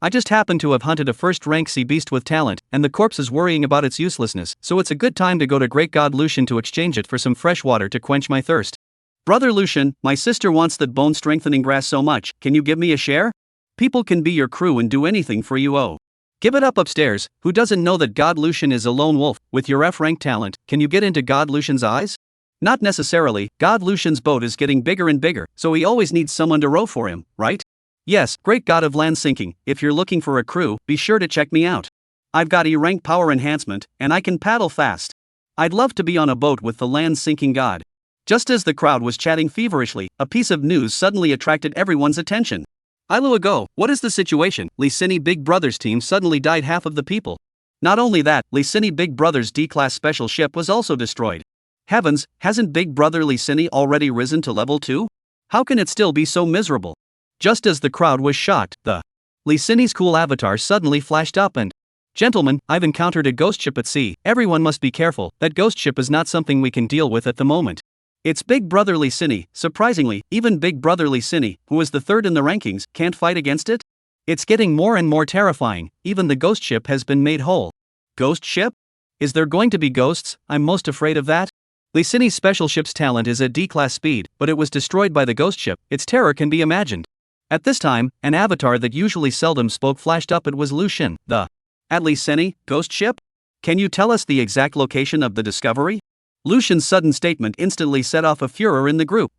I just happen to have hunted a first-rank sea beast with talent, and the corpse is worrying about its uselessness, so it's a good time to go to Great God Lucian to exchange it for some fresh water to quench my thirst. Brother Lucian, my sister wants that bone-strengthening grass so much, can you give me a share? People can be your crew and do anything for you. Oh. Give it up upstairs. Who doesn't know that God Lucian is a lone wolf? With your F-rank talent, can you get into God Lucian's eyes? Not necessarily. God Lucian's boat is getting bigger and bigger, so he always needs someone to row for him, right? Yes, great god of land sinking, if you're looking for a crew, be sure to check me out. I've got E-rank power enhancement, and I can paddle fast. I'd love to be on a boat with the land sinking god. Just as the crowd was chatting feverishly, a piece of news suddenly attracted everyone's attention. Ilu ago, what is the situation? Lee Cine Big Brother's team suddenly died half of the people. Not only that, Lee Cine Big Brother's D-class special ship was also destroyed. Heavens, hasn't Big Brother Lee Cine already risen to level 2? How can it still be so miserable? Just as the crowd was shocked, the Lee Cine's cool avatar suddenly flashed up and, "Gentlemen, I've encountered a ghost ship at sea. Everyone must be careful, that ghost ship is not something we can deal with at the moment. It's Big Brother Lee Cine." Surprisingly, even Big Brother Lee Cine, who is the third in the rankings, can't fight against it? It's getting more and more terrifying. Even the ghost ship has been made whole. Ghost ship? Is there going to be ghosts? I'm most afraid of that. Lee Cine's special ship's talent is at D-class speed, but it was destroyed by the ghost ship. Its terror can be imagined. At this time, an avatar that usually seldom spoke flashed up. It was Lucian, the at Lee Cine, ghost ship? Can you tell us the exact location of the discovery? Lucian's sudden statement instantly set off a furor in the group.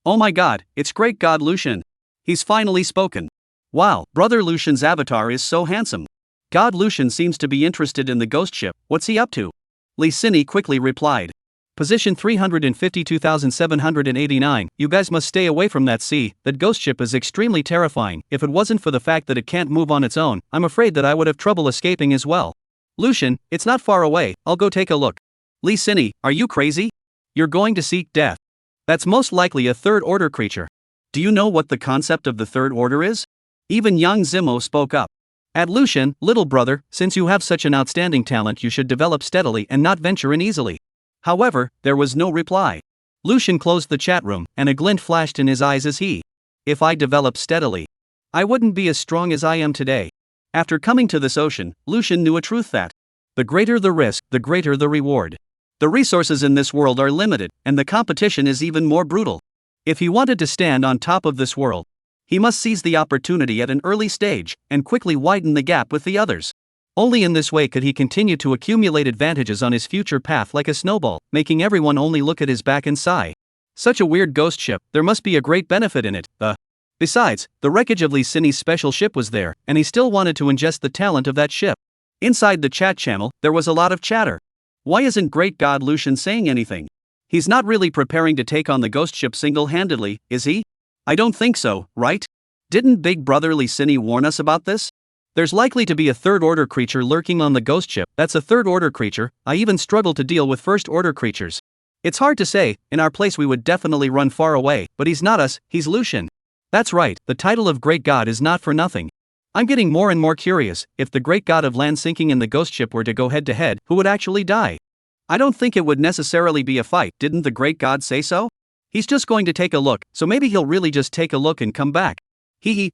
Oh my god, it's great god Lucian. He's finally spoken. Wow, brother Lucian's avatar is so handsome. God Lucian seems to be interested in the ghost ship. What's he up to? Lee Cine quickly replied. Position 352,789, you guys must stay away from that sea. That ghost ship is extremely terrifying. If it wasn't for the fact that it can't move on its own, I'm afraid that I would have trouble escaping as well. Lucian, it's not far away, I'll go take a look. Lee Cine, are you crazy? You're going to seek death. That's most likely a third-order creature. Do you know what the concept of the third order is? Even Yang Zimo spoke up. At Lucian, little brother, since you have such an outstanding talent, you should develop steadily and not venture in easily. However, there was no reply. Lucian closed the chat room, and a glint flashed in his eyes as he. If I developed steadily, I wouldn't be as strong as I am today. After coming to this ocean, Lucian knew a truth that the greater the risk, the greater the reward. The resources in this world are limited, and the competition is even more brutal. If he wanted to stand on top of this world, he must seize the opportunity at an early stage, and quickly widen the gap with the others. Only in this way could he continue to accumulate advantages on his future path like a snowball, making everyone only look at his back and sigh. Such a weird ghost ship, there must be a great benefit in it. Besides, the wreckage of Lee Cine's special ship was there, and he still wanted to ingest the talent of that ship. Inside the chat channel, there was a lot of chatter. Why isn't great god Lucian saying anything? He's not really preparing to take on the ghost ship single-handedly, is he? I don't think so, right? Didn't Big Brother Lee Cine warn us about this? There's likely to be a third-order creature lurking on the ghost ship. That's a third-order creature. I even struggle to deal with first-order creatures. It's hard to say. In our place we would definitely run far away, but he's not us, he's Lucian. That's right, the title of great god is not for nothing. I'm getting more and more curious. If the great god of land sinking and the ghost ship were to go head-to-head, who would actually die? I don't think it would necessarily be a fight. Didn't the great god say so? He's just going to take a look, so maybe he'll really just take a look and come back.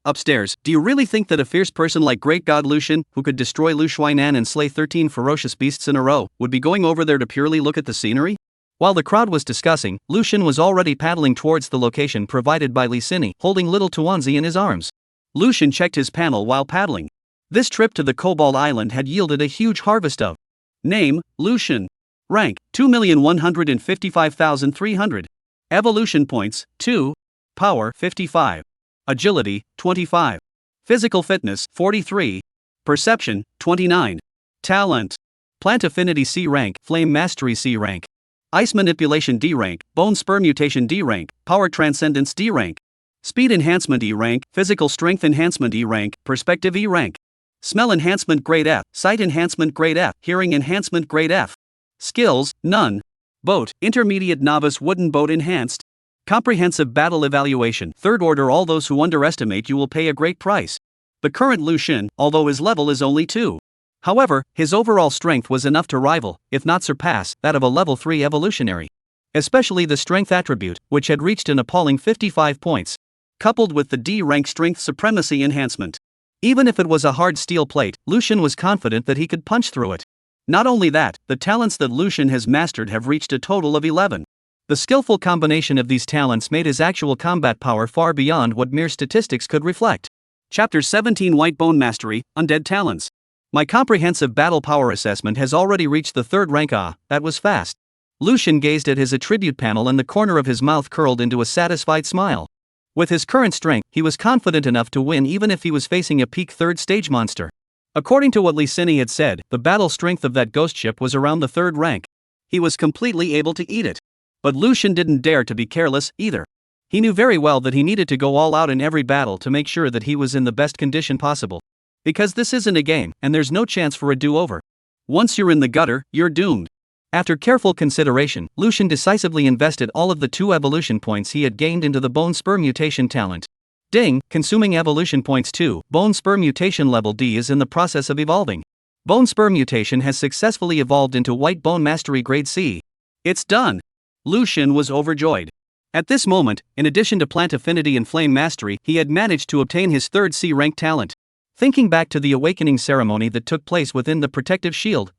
Upstairs, do you really think that a fierce person like great god Lucian, who could destroy Lu Shuainan and slay 13 ferocious beasts in a row, would be going over there to purely look at the scenery? While the crowd was discussing, Lucian was already paddling towards the location provided by Lee Cine, holding little Tuanzi in his arms. Lucian checked his panel while paddling. This trip to the Cobalt Island had yielded a huge harvest of name, Lucian. Rank, 2,155,300. Evolution points, 2. Power, 55. Agility, 25. Physical fitness, 43. Perception, 29. Talent. Plant affinity C rank, flame mastery C rank. Ice manipulation D rank, bone spur mutation D rank, power transcendence D rank. Speed enhancement E rank, physical strength enhancement E rank, perspective E rank. Smell enhancement grade F, sight enhancement grade F, hearing enhancement grade F. Skills, none. Boat, intermediate novice wooden boat enhanced. Comprehensive battle evaluation, third order. All those who underestimate you will pay a great price. The current Lucian, although his level is only 2. However, his overall strength was enough to rival, if not surpass, that of a level 3 evolutionary. Especially the strength attribute, which had reached an appalling 55 points. Coupled with the D-rank strength supremacy enhancement. Even if it was a hard steel plate, Lucian was confident that he could punch through it. Not only that, the talents that Lucian has mastered have reached a total of 11. The skillful combination of these talents made his actual combat power far beyond what mere statistics could reflect. Chapter 17 White Bone Mastery, Undead Talents. My comprehensive battle power assessment has already reached the 3rd rank. That was fast. Lucian gazed at his attribute panel and the corner of his mouth curled into a satisfied smile. With his current strength, he was confident enough to win even if he was facing a peak 3rd stage monster. According to what Licini had said, the battle strength of that ghost ship was around the 3rd rank. He was completely able to eat it. But Lucian didn't dare to be careless, either. He knew very well that he needed to go all out in every battle to make sure that he was in the best condition possible. Because this isn't a game, and there's no chance for a do-over. Once you're in the gutter, you're doomed. After careful consideration, Lucian decisively invested all of the 2 evolution points he had gained into the Bone Spur mutation talent. Ding, consuming evolution points 2, Bone Spur mutation level D is in the process of evolving. Bone Spur mutation has successfully evolved into White Bone Mastery Grade C. It's done! Lucian was overjoyed. At this moment, in addition to Plant Affinity and Flame Mastery, he had managed to obtain his 3rd C-rank talent. Thinking back to the awakening ceremony that took place within the protective shield,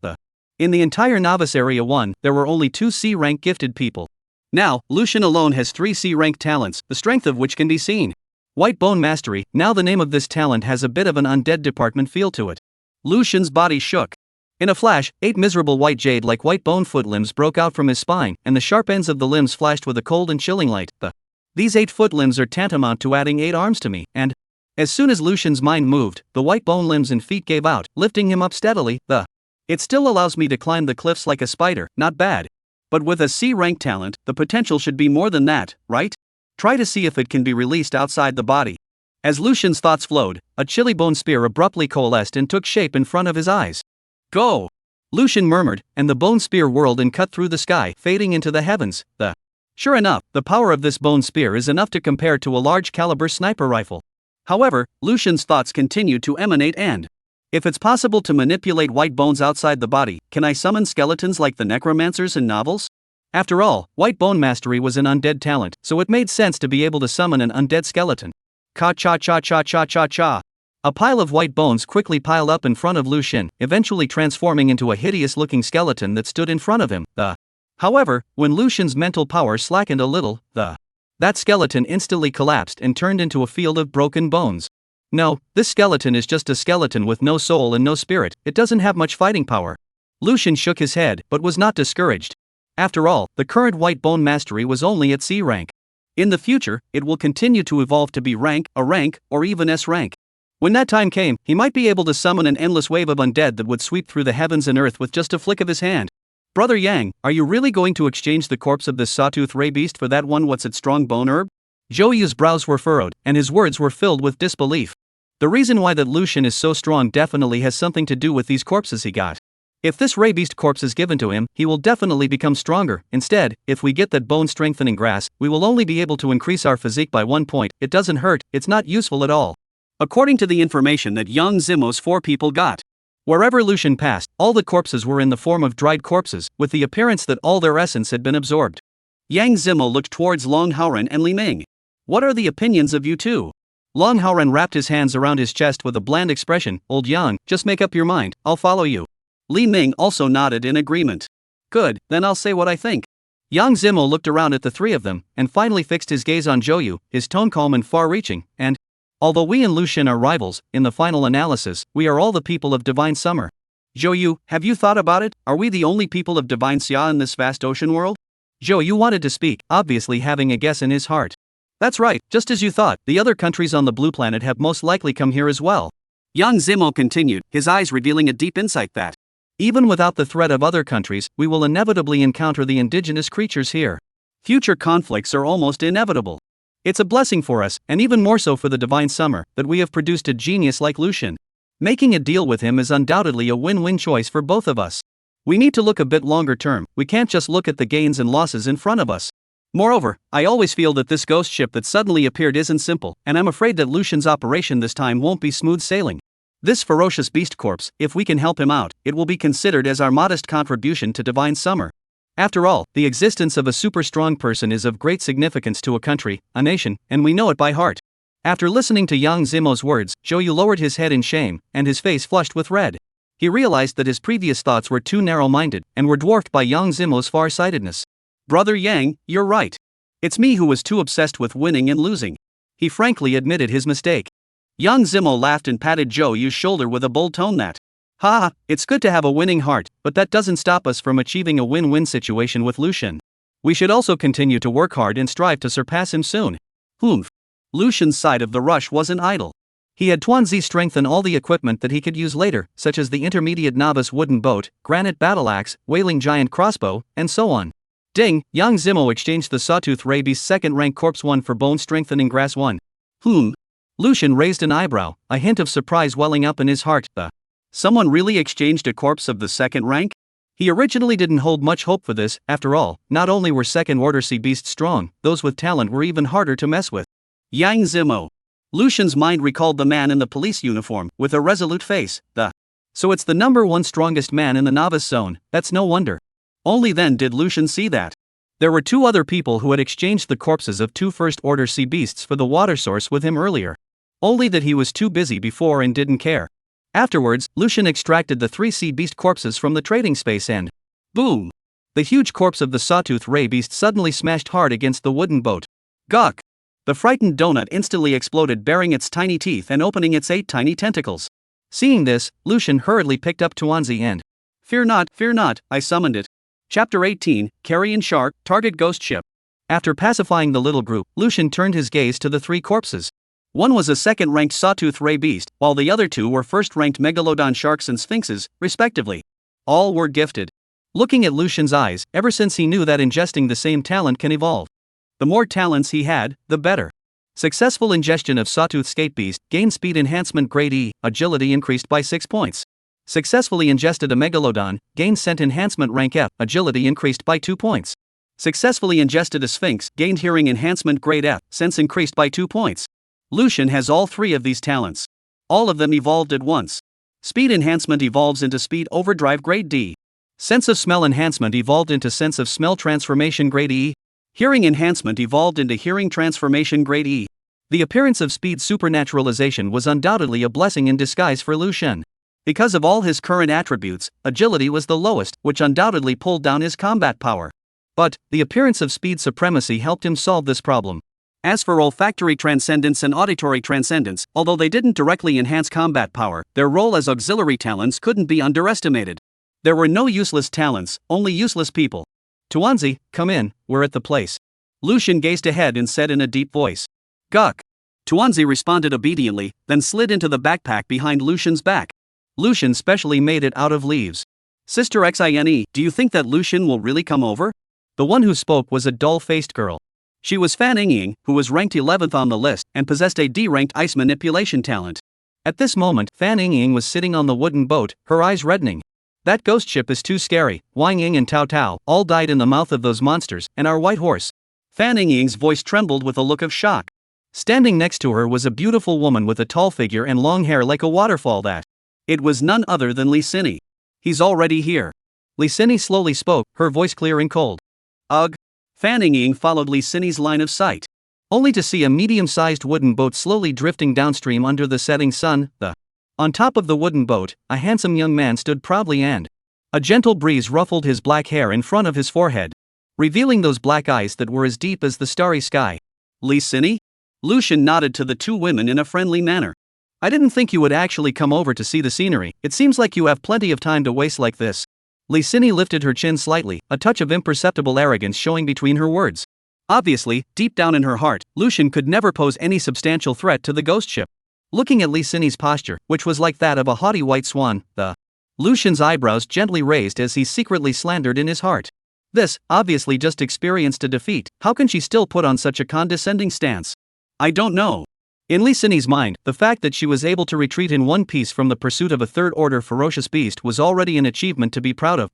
in the entire Novice Area 1, there were only 2 C-rank gifted people. Now, Lucian alone has 3 C-rank talents, the strength of which can be seen. White Bone Mastery, now the name of this talent has a bit of an undead department feel to it. Lucian's body shook. In a flash, 8 miserable white jade-like white bone foot limbs broke out from his spine, and the sharp ends of the limbs flashed with a cold and chilling light. These 8 foot limbs are tantamount to adding 8 arms to me, and as soon as Lucian's mind moved, the white bone limbs and feet gave out, lifting him up steadily. It still allows me to climb the cliffs like a spider, not bad. But with a C-rank talent, the potential should be more than that, right? Try to see if it can be released outside the body. As Lucian's thoughts flowed, a chilly bone spear abruptly coalesced and took shape in front of his eyes. Go! Lucian murmured, and the bone spear whirled and cut through the sky, fading into the heavens. Sure enough, the power of this bone spear is enough to compare to a large caliber sniper rifle. However, Lucian's thoughts continued to emanate and if it's possible to manipulate white bones outside the body, can I summon skeletons like the necromancers in novels? After all, White Bone Mastery was an undead talent, so it made sense to be able to summon an undead skeleton. Cha-cha-cha-cha-cha-cha-cha. A pile of white bones quickly piled up in front of Lucian, eventually transforming into a hideous-looking skeleton that stood in front of him. However, when Lucian's mental power slackened a little, that skeleton instantly collapsed and turned into a field of broken bones. No, this skeleton is just a skeleton with no soul and no spirit, it doesn't have much fighting power. Lucian shook his head, but was not discouraged. After all, the current White Bone Mastery was only at C rank. In the future, it will continue to evolve to be rank, A rank, or even S rank. When that time came, he might be able to summon an endless wave of undead that would sweep through the heavens and earth with just a flick of his hand. Brother Yang, are you really going to exchange the corpse of this sawtooth ray beast for that one what's it strong bone herb? Zhou brows were furrowed, and his words were filled with disbelief. The reason why that Lucian is so strong definitely has something to do with these corpses he got. If this ray beast corpse is given to him, he will definitely become stronger. Instead, if we get that bone strengthening grass, we will only be able to increase our physique by 1 point. It doesn't hurt, it's not useful at all. According to the information that Yang Zimo's 4 people got, wherever Lucian passed, all the corpses were in the form of dried corpses, with the appearance that all their essence had been absorbed. Yang Zimo looked towards Long Haoran and Li Ming. What are the opinions of you two? Long Haoran wrapped his hands around his chest with a bland expression. Old Yang, just make up your mind, I'll follow you. Li Ming also nodded in agreement. Good, then I'll say what I think. Yang Zimo looked around at the 3 of them, and finally fixed his gaze on Zhou, his tone calm and far-reaching, and although we and Lucian are rivals, in the final analysis, we are all the people of Divine Summer. Zhou, have you thought about it? Are we the only people of Divine Xia in this vast ocean world? Zhou wanted to speak, obviously having a guess in his heart. That's right, just as you thought, the other countries on the blue planet have most likely come here as well. Yang Zimo continued, his eyes revealing a deep insight that even without the threat of other countries, we will inevitably encounter the indigenous creatures here. Future conflicts are almost inevitable. It's a blessing for us, and even more so for the Divine Summer, that we have produced a genius like Lucian. Making a deal with him is undoubtedly a win-win choice for both of us. We need to look a bit longer term, we can't just look at the gains and losses in front of us. Moreover, I always feel that this ghost ship that suddenly appeared isn't simple, and I'm afraid that Lucian's operation this time won't be smooth sailing. This ferocious beast corpse, if we can help him out, it will be considered as our modest contribution to Divine Summer. After all, the existence of a super strong person is of great significance to a country, a nation, and we know it by heart. After listening to Yang Zimo's words, Zhou lowered his head in shame, and his face flushed with red. He realized that his previous thoughts were too narrow-minded, and were dwarfed by Yang Zimo's far-sightedness. Brother Yang, you're right. It's me who was too obsessed with winning and losing. He frankly admitted his mistake. Yang Zimo laughed and patted Zhou Yu's shoulder with a bold tone that, "Ha, it's good to have a winning heart, but that doesn't stop us from achieving a win-win situation with Lucian. We should also continue to work hard and strive to surpass him soon." Humph. Lucian's side of the rush wasn't idle. He had Tuanzi's strength and all the equipment that he could use later, such as the intermediate novice wooden boat, granite battle axe, wailing giant crossbow, and so on. Ding, Yang Zimo exchanged the Sawtooth Ray Beast's second-rank Corpse 1 for Bone Strengthening Grass 1. Lucian raised an eyebrow, a hint of surprise welling up in his heart. Someone really exchanged a corpse of the second rank? He originally didn't hold much hope for this. After all, not only were second-order sea beasts strong, those with talent were even harder to mess with. Yang Zimo. Lucian's mind recalled the man in the police uniform, with a resolute face. So it's the number one strongest man in the novice zone. That's no wonder. Only then did Lucian see that there were two other people who had exchanged the corpses of two first-order sea beasts for the water source with him earlier. Only that he was too busy before and didn't care. Afterwards, Lucian extracted the 3 sea beast corpses from the trading space and boom! The huge corpse of the Sawtooth Ray Beast suddenly smashed hard against the wooden boat. Gawk! The frightened donut instantly exploded, baring its tiny teeth and opening its 8 tiny tentacles. Seeing this, Lucian hurriedly picked up Tuanzi and fear not, I summoned it. Chapter 18, Carrion Shark, Target Ghost Ship. After pacifying the little group, Lucian turned his gaze to the 3 corpses. One was a second-ranked Sawtooth Ray Beast, while the other 2 were first-ranked Megalodon Sharks and Sphinxes, respectively. All were gifted. Looking at Lucian's eyes, ever since he knew that ingesting the same talent can evolve. The more talents he had, the better. Successful ingestion of Sawtooth Skate Beast gained speed enhancement grade E, agility increased by 6 points. Successfully ingested a Megalodon, gained scent enhancement rank F, agility increased by 2 points. Successfully ingested a Sphinx, gained hearing enhancement grade F, sense increased by 2 points. Lucian has all 3 of these talents. All of them evolved at once. Speed enhancement evolves into speed overdrive grade D. Sense of smell enhancement evolved into sense of smell transformation grade E. Hearing enhancement evolved into hearing transformation grade E. The appearance of speed supernaturalization was undoubtedly a blessing in disguise for Lucian. Because of all his current attributes, agility was the lowest, which undoubtedly pulled down his combat power. But the appearance of speed supremacy helped him solve this problem. As for olfactory transcendence and auditory transcendence, although they didn't directly enhance combat power, their role as auxiliary talents couldn't be underestimated. There were no useless talents, only useless people. Tuanzi, come in, we're at the place. Lucian gazed ahead and said in a deep voice. Guk. Tuanzi responded obediently, then slid into the backpack behind Lucian's back. Lucian specially made it out of leaves. Sister Xine, do you think that Lucian will really come over? The one who spoke was a dull-faced girl. She was Fan Ying, who was ranked 11th on the list and possessed a D-ranked ice manipulation talent. At this moment, Fan Ying was sitting on the wooden boat, her eyes reddening. That ghost ship is too scary. Wang Ying and Tao Tao all died in the mouth of those monsters, and our white horse. Fan Ying's voice trembled with a look of shock. Standing next to her was a beautiful woman with a tall figure and long hair like a waterfall it was none other than Li Sini. He's already here. Li Sini slowly spoke, her voice clear and cold. Ugh. Fan Ying followed Li Sini's line of sight, only to see a medium-sized wooden boat slowly drifting downstream under the setting sun. On top of the wooden boat, a handsome young man stood proudly and a gentle breeze ruffled his black hair in front of his forehead, revealing those black eyes that were as deep as the starry sky. Li Sini? Lucian nodded to the 2 women in a friendly manner. I didn't think you would actually come over to see the scenery. It seems like you have plenty of time to waste like this. Li Sini lifted her chin slightly, a touch of imperceptible arrogance showing between her words. Obviously, deep down in her heart, Lucian could never pose any substantial threat to the ghost ship. Looking at Li Sini's posture, which was like that of a haughty white swan, Lucian's eyebrows gently raised as he secretly slandered in his heart. This, obviously just experienced a defeat, how can she still put on such a condescending stance? I don't know. In Li Sini's mind, the fact that she was able to retreat in one piece from the pursuit of a third-order ferocious beast was already an achievement to be proud of.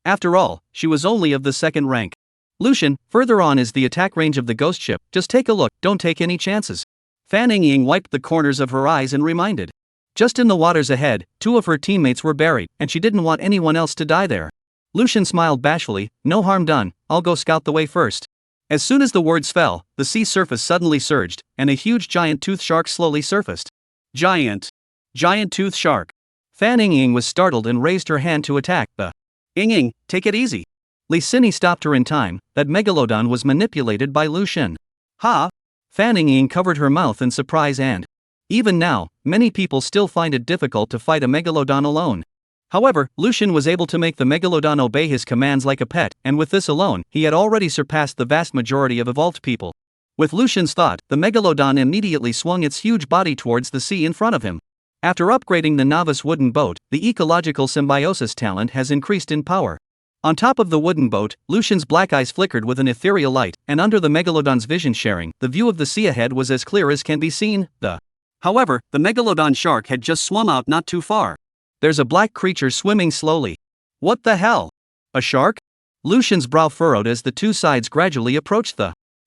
After all, she was only of the 2nd rank. Lucian, further on is the attack range of the ghost ship, just take a look, don't take any chances. Fan Ying wiped the corners of her eyes and reminded. Just in the waters ahead, 2 of her teammates were buried, and she didn't want anyone else to die there. Lucian smiled bashfully, no harm done, I'll go scout the way first. As soon as the words fell, the sea surface suddenly surged, and a huge giant tooth shark slowly surfaced. Giant tooth shark. Fan Ying was startled and raised her hand to attack. Ying, take it easy. Li Sini stopped her in time. That Megalodon was manipulated by Lucian. Ha! Fan Ying covered her mouth in surprise and Even now, many people still find it difficult to fight a megalodon alone. However, Lucian was able to make the megalodon obey his commands like a pet, and with this alone, he had already surpassed the vast majority of evolved people. With Lucian's thought, the megalodon immediately swung its huge body towards the sea in front of him. After upgrading the novice wooden boat, the ecological symbiosis talent has increased in power. On top of the wooden boat, Lucian's black eyes flickered with an ethereal light, and under the megalodon's vision sharing, the view of the sea ahead was as clear as can be seen. However, the megalodon shark had just swum out not too far. There's a black creature swimming slowly. What the hell? A shark? Lucian's brow furrowed as the two sides gradually approached.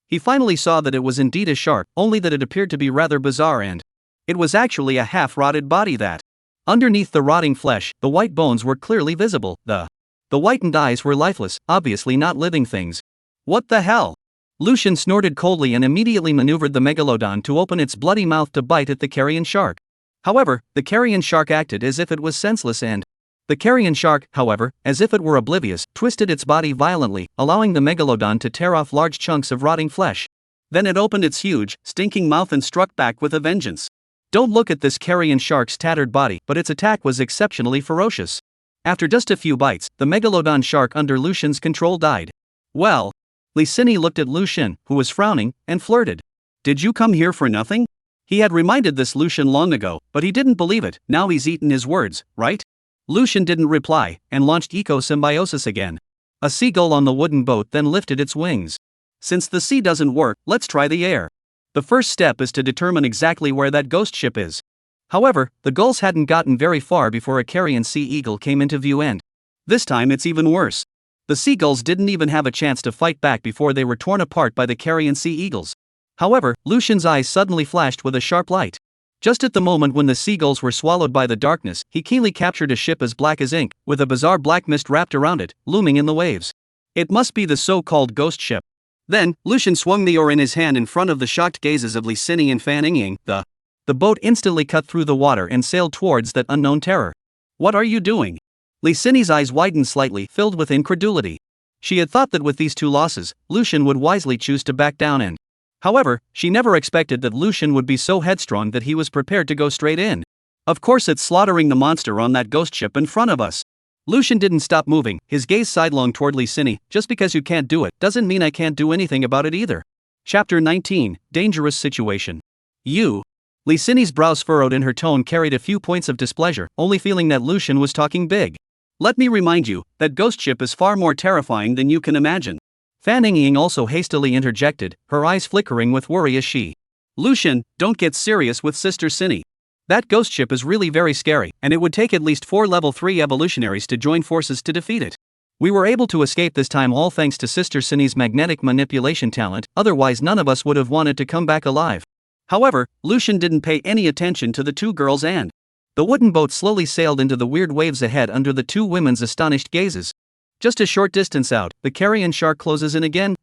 He finally saw that it was indeed a shark, only that it appeared to be rather bizarre and it was actually a half-rotted body that. Underneath the rotting flesh, the white bones were clearly visible. The whitened eyes were lifeless, obviously not living things. What the hell? Lucian snorted coldly and immediately maneuvered the megalodon to open its bloody mouth to bite at the carrion shark. However, the carrion shark acted as if it was senseless and the carrion shark, however, as if it were oblivious, twisted its body violently, allowing the megalodon to tear off large chunks of rotting flesh. Then it opened its huge, stinking mouth and struck back with a vengeance. Don't look at this carrion shark's tattered body, but its attack was exceptionally ferocious. After just a few bites, the megalodon shark under Lucian's control died. Well, Licini looked at Lucian, who was frowning, and flirted. Did you come here for nothing? He had reminded this Lucian long ago, but he didn't believe it. Now he's eaten his words, right? Lucian didn't reply, and launched eco-symbiosis again. A seagull on the wooden boat then lifted its wings. Since the sea doesn't work, let's try the air. The first step is to determine exactly where that ghost ship is. However, the gulls hadn't gotten very far before a carrion sea eagle came into view and this time it's even worse. The seagulls didn't even have a chance to fight back before they were torn apart by the carrion sea eagles. However, Lucian's eyes suddenly flashed with a sharp light. Just at the moment when the seagulls were swallowed by the darkness, he keenly captured a ship as black as ink, with a bizarre black mist wrapped around it, looming in the waves. It must be the so-called ghost ship. Then, Lucian swung the oar in his hand in front of the shocked gazes of Licini and Fan Ying. The boat instantly cut through the water and sailed towards that unknown terror. What are you doing? Licini's eyes widened slightly, filled with incredulity. She had thought that with these two losses, Lucian would wisely choose to back down and however, she never expected that Lucian would be so headstrong that he was prepared to go straight in. Of course it's slaughtering the monster on that ghost ship in front of us. Lucian didn't stop moving, his gaze sidelong toward Licini. Just because you can't do it, doesn't mean I can't do anything about it either. Chapter 19, Dangerous Situation. You. Licini's brows furrowed and her tone carried a few points of displeasure, only feeling that Lucian was talking big. Let me remind you, that ghost ship is far more terrifying than you can imagine. Fan Ying also hastily interjected, her eyes flickering with worry as she. Lucian, don't get serious with Sister Cinny. That ghost ship is really very scary, and it would take at least 4 level 3 evolutionaries to join forces to defeat it. We were able to escape this time all thanks to Sister Cinny's magnetic manipulation talent, otherwise none of us would have wanted to come back alive. However, Lucian didn't pay any attention to the two girls and the wooden boat slowly sailed into the weird waves ahead under the two women's astonished gazes. Just a short distance out, the carrion shark closes in again.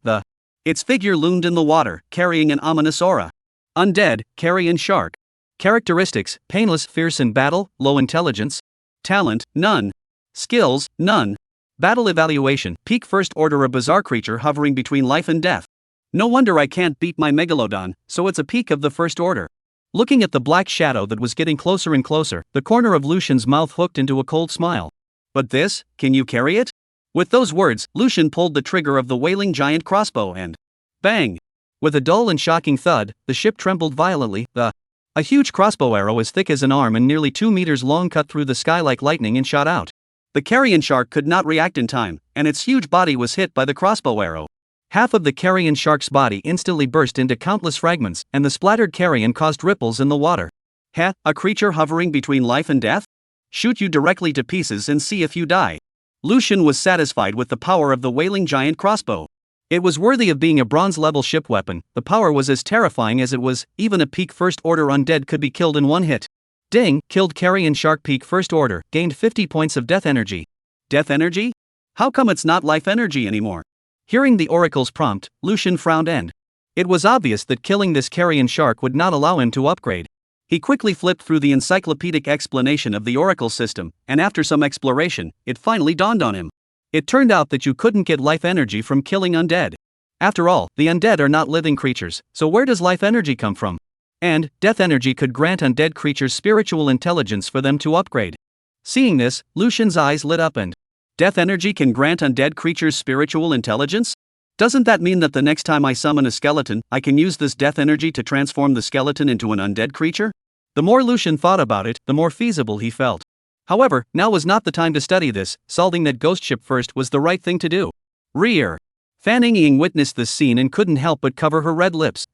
Its figure loomed in the water, carrying an ominous aura. Undead, carrion shark. Characteristics: painless, fierce in battle, low intelligence. Talent: none. Skills: none. Battle evaluation: peak first order, a bizarre creature hovering between life and death. No wonder I can't beat my megalodon, so it's a peak of the first order. Looking at the black shadow that was getting closer and closer, the corner of Lucian's mouth hooked into a cold smile. But this, can you carry it? With those words, Lucian pulled the trigger of the wailing giant crossbow and bang! With a dull and shocking thud, the ship trembled violently. A huge crossbow arrow as thick as an arm and nearly 2 meters long cut through the sky like lightning and shot out. The carrion shark could not react in time, and its huge body was hit by the crossbow arrow. Half of the carrion shark's body instantly burst into countless fragments, and the splattered carrion caused ripples in the water. A creature hovering between life and death? Shoot you directly to pieces and see if you die. Lucian was satisfied with the power of the wailing giant crossbow. It was worthy of being a bronze-level ship weapon. The power was as terrifying as it was. Even a peak first order undead could be killed in one hit. Ding! Killed carrion shark peak first order, gained 50 points of death energy. Death energy? How come it's not life energy anymore? Hearing the oracle's prompt, Lucian frowned and it was obvious that killing this carrion shark would not allow him to upgrade. He quickly flipped through the encyclopedic explanation of the oracle system, and after some exploration, it finally dawned on him. It turned out that you couldn't get life energy from killing undead. After all, the undead are not living creatures, so where does life energy come from? And death energy could grant undead creatures spiritual intelligence for them to upgrade. Seeing this, Lucian's eyes lit up and, death energy can grant undead creatures spiritual intelligence? Doesn't that mean that the next time I summon a skeleton, I can use this death energy to transform the skeleton into an undead creature? The more Lucian thought about it, the more feasible he felt. However, now was not the time to study this, solving that ghost ship first was the right thing to do. Rear. Fan Ying witnessed this scene and couldn't help but cover her red lips.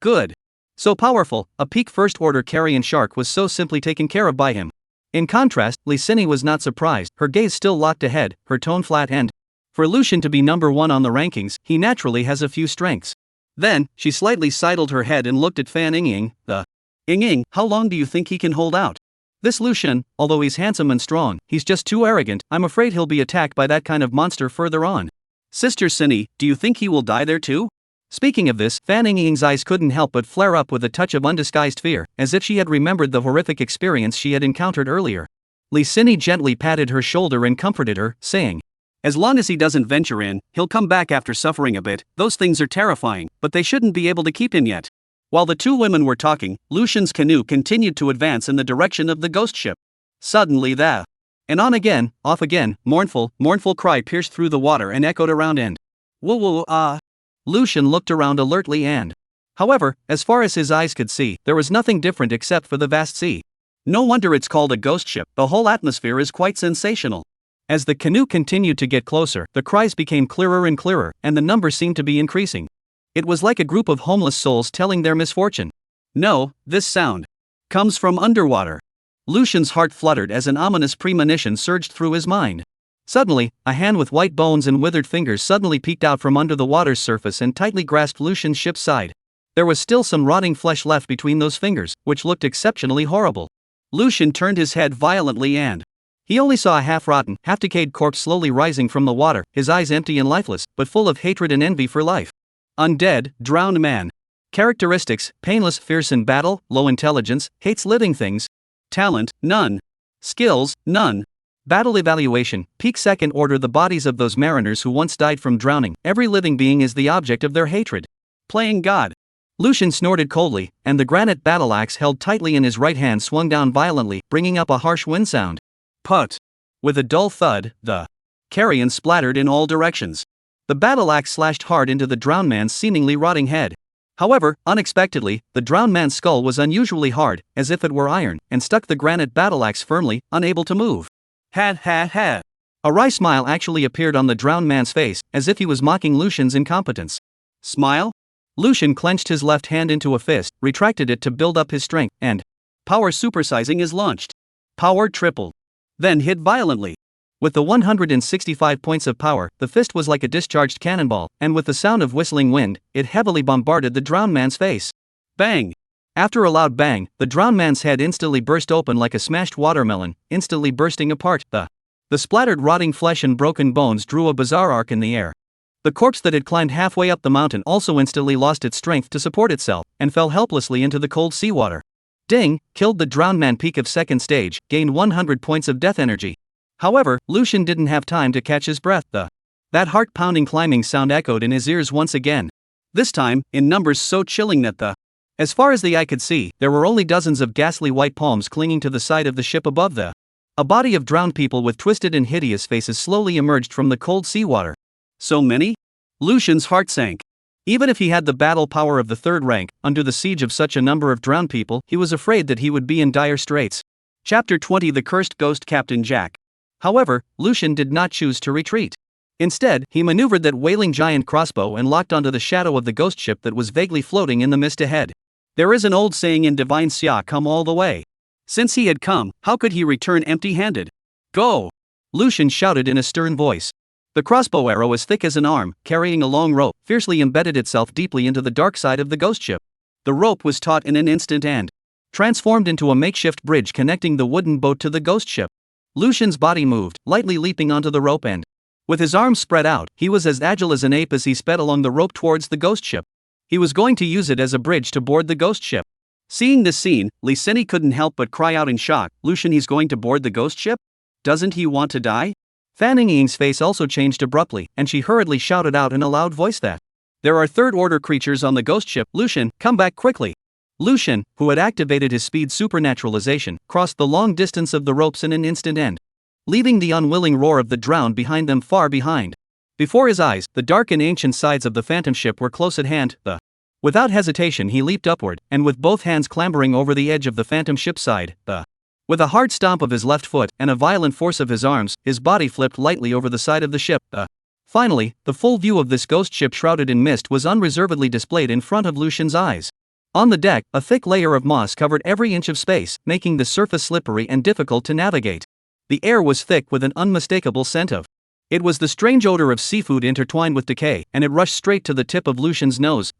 Good. So powerful, a peak first-order carrion shark was so simply taken care of by him. In contrast, Lee Sin was not surprised, her gaze still locked ahead, her tone flat and, for Lucian to be number one on the rankings, he naturally has a few strengths. Then, she slightly sidled her head and looked at Fan Ying. Ying, how long do you think he can hold out? This Lucian, although he's handsome and strong, he's just too arrogant. I'm afraid he'll be attacked by that kind of monster further on. Sister Cindy, do you think he will die there too? Speaking of this, Fan Ying's eyes couldn't help but flare up with a touch of undisguised fear, as if she had remembered the horrific experience she had encountered earlier. Lee Sin gently patted her shoulder and comforted her, saying, as long as he doesn't venture in, he'll come back after suffering a bit. Those things are terrifying, but they shouldn't be able to keep him yet. While the two women were talking, Lucian's canoe continued to advance in the direction of the ghost ship. Suddenly and on again, off again, mournful cry pierced through the water and echoed around and, whoa. Lucian looked around alertly and, however, as far as his eyes could see, there was nothing different except for the vast sea. No wonder it's called a ghost ship, the whole atmosphere is quite sensational. As the canoe continued to get closer, the cries became clearer and clearer, and the number seemed to be increasing. It was like a group of homeless souls telling their misfortune. No, this sound comes from underwater. Lucian's heart fluttered as an ominous premonition surged through his mind. Suddenly, a hand with white bones and withered fingers suddenly peeked out from under the water's surface and tightly grasped Lucian's ship's side. There was still some rotting flesh left between those fingers, which looked exceptionally horrible. Lucian turned his head violently and he only saw a half-rotten, half-decayed corpse slowly rising from the water, his eyes empty and lifeless, but full of hatred and envy for life. Undead, drowned man. Characteristics: painless, fierce in battle, low intelligence, hates living things. Talent: none. Skills: none. Battle evaluation: peak second order. The bodies of those mariners who once died from drowning. Every living being is the object of their hatred. Playing God. Lucian snorted coldly, and the granite battle axe held tightly in his right hand swung down violently, bringing up a harsh wind sound. Put. With a dull thud, the carrion splattered in all directions. The battle axe slashed hard into the drowned man's seemingly rotting head. However, unexpectedly, the drowned man's skull was unusually hard, as if it were iron, and stuck the granite battle axe firmly, unable to move. Ha. A wry smile actually appeared on the drowned man's face, as if he was mocking Lucian's incompetence. Smile? Lucian clenched his left hand into a fist, retracted it to build up his strength, and power supersizing is launched. Power tripled. Then hit violently. With the 165 points of power, the fist was like a discharged cannonball, and with the sound of whistling wind, it heavily bombarded the drowned man's face. Bang! After a loud bang, the drowned man's head instantly burst open like a smashed watermelon, instantly bursting apart. The splattered rotting flesh and broken bones drew a bizarre arc in the air. The corpse that had climbed halfway up the mountain also instantly lost its strength to support itself, and fell helplessly into the cold seawater. Ding! Killed the drowned man. Peak of second stage, gained 100 points of death energy. However, Lucian didn't have time to catch his breath. That heart-pounding climbing sound echoed in his ears once again. This time, in numbers so chilling that as far as the eye could see, there were only dozens of ghastly white palms clinging to the side of the ship above. A body of drowned people with twisted and hideous faces slowly emerged from the cold seawater. So many? Lucian's heart sank. Even if he had the battle power of the third rank, under the siege of such a number of drowned people, he was afraid that he would be in dire straits. Chapter 20: The Cursed Ghost. Captain Jack. However, Lucian did not choose to retreat. Instead, he maneuvered that wailing giant crossbow and locked onto the shadow of the ghost ship that was vaguely floating in the mist ahead. There is an old saying in Divine Xia: come all the way. Since he had come, how could he return empty-handed? Go! Lucian shouted in a stern voice. The crossbow arrow, as thick as an arm, carrying a long rope, fiercely embedded itself deeply into the dark side of the ghost ship. The rope was taut in an instant and transformed into a makeshift bridge connecting the wooden boat to the ghost ship. Lucian's body moved, lightly leaping onto the rope and, with his arms spread out, he was as agile as an ape as he sped along the rope towards the ghost ship. He was going to use it as a bridge to board the ghost ship. Seeing this scene, Lee Sin couldn't help but cry out in shock. Lucian, he's going to board the ghost ship? Doesn't he want to die? Fan Ying's face also changed abruptly, and she hurriedly shouted out in a loud voice that there are third-order creatures on the ghost ship. Lucian, come back quickly. Lucian, who had activated his speed supernaturalization, crossed the long distance of the ropes in an instant end, leaving the unwilling roar of the drowned behind them far behind. Before his eyes, the dark and ancient sides of the phantom ship were close at hand. Without hesitation he leaped upward, and with both hands clambering over the edge of the phantom ship's side, with a hard stomp of his left foot and a violent force of his arms, his body flipped lightly over the side of the ship. Finally, the full view of this ghost ship shrouded in mist was unreservedly displayed in front of Lucian's eyes. On the deck, a thick layer of moss covered every inch of space, making the surface slippery and difficult to navigate. The air was thick with an unmistakable scent of. It was the strange odor of seafood intertwined with decay, and it rushed straight to the tip of Lucian's nose.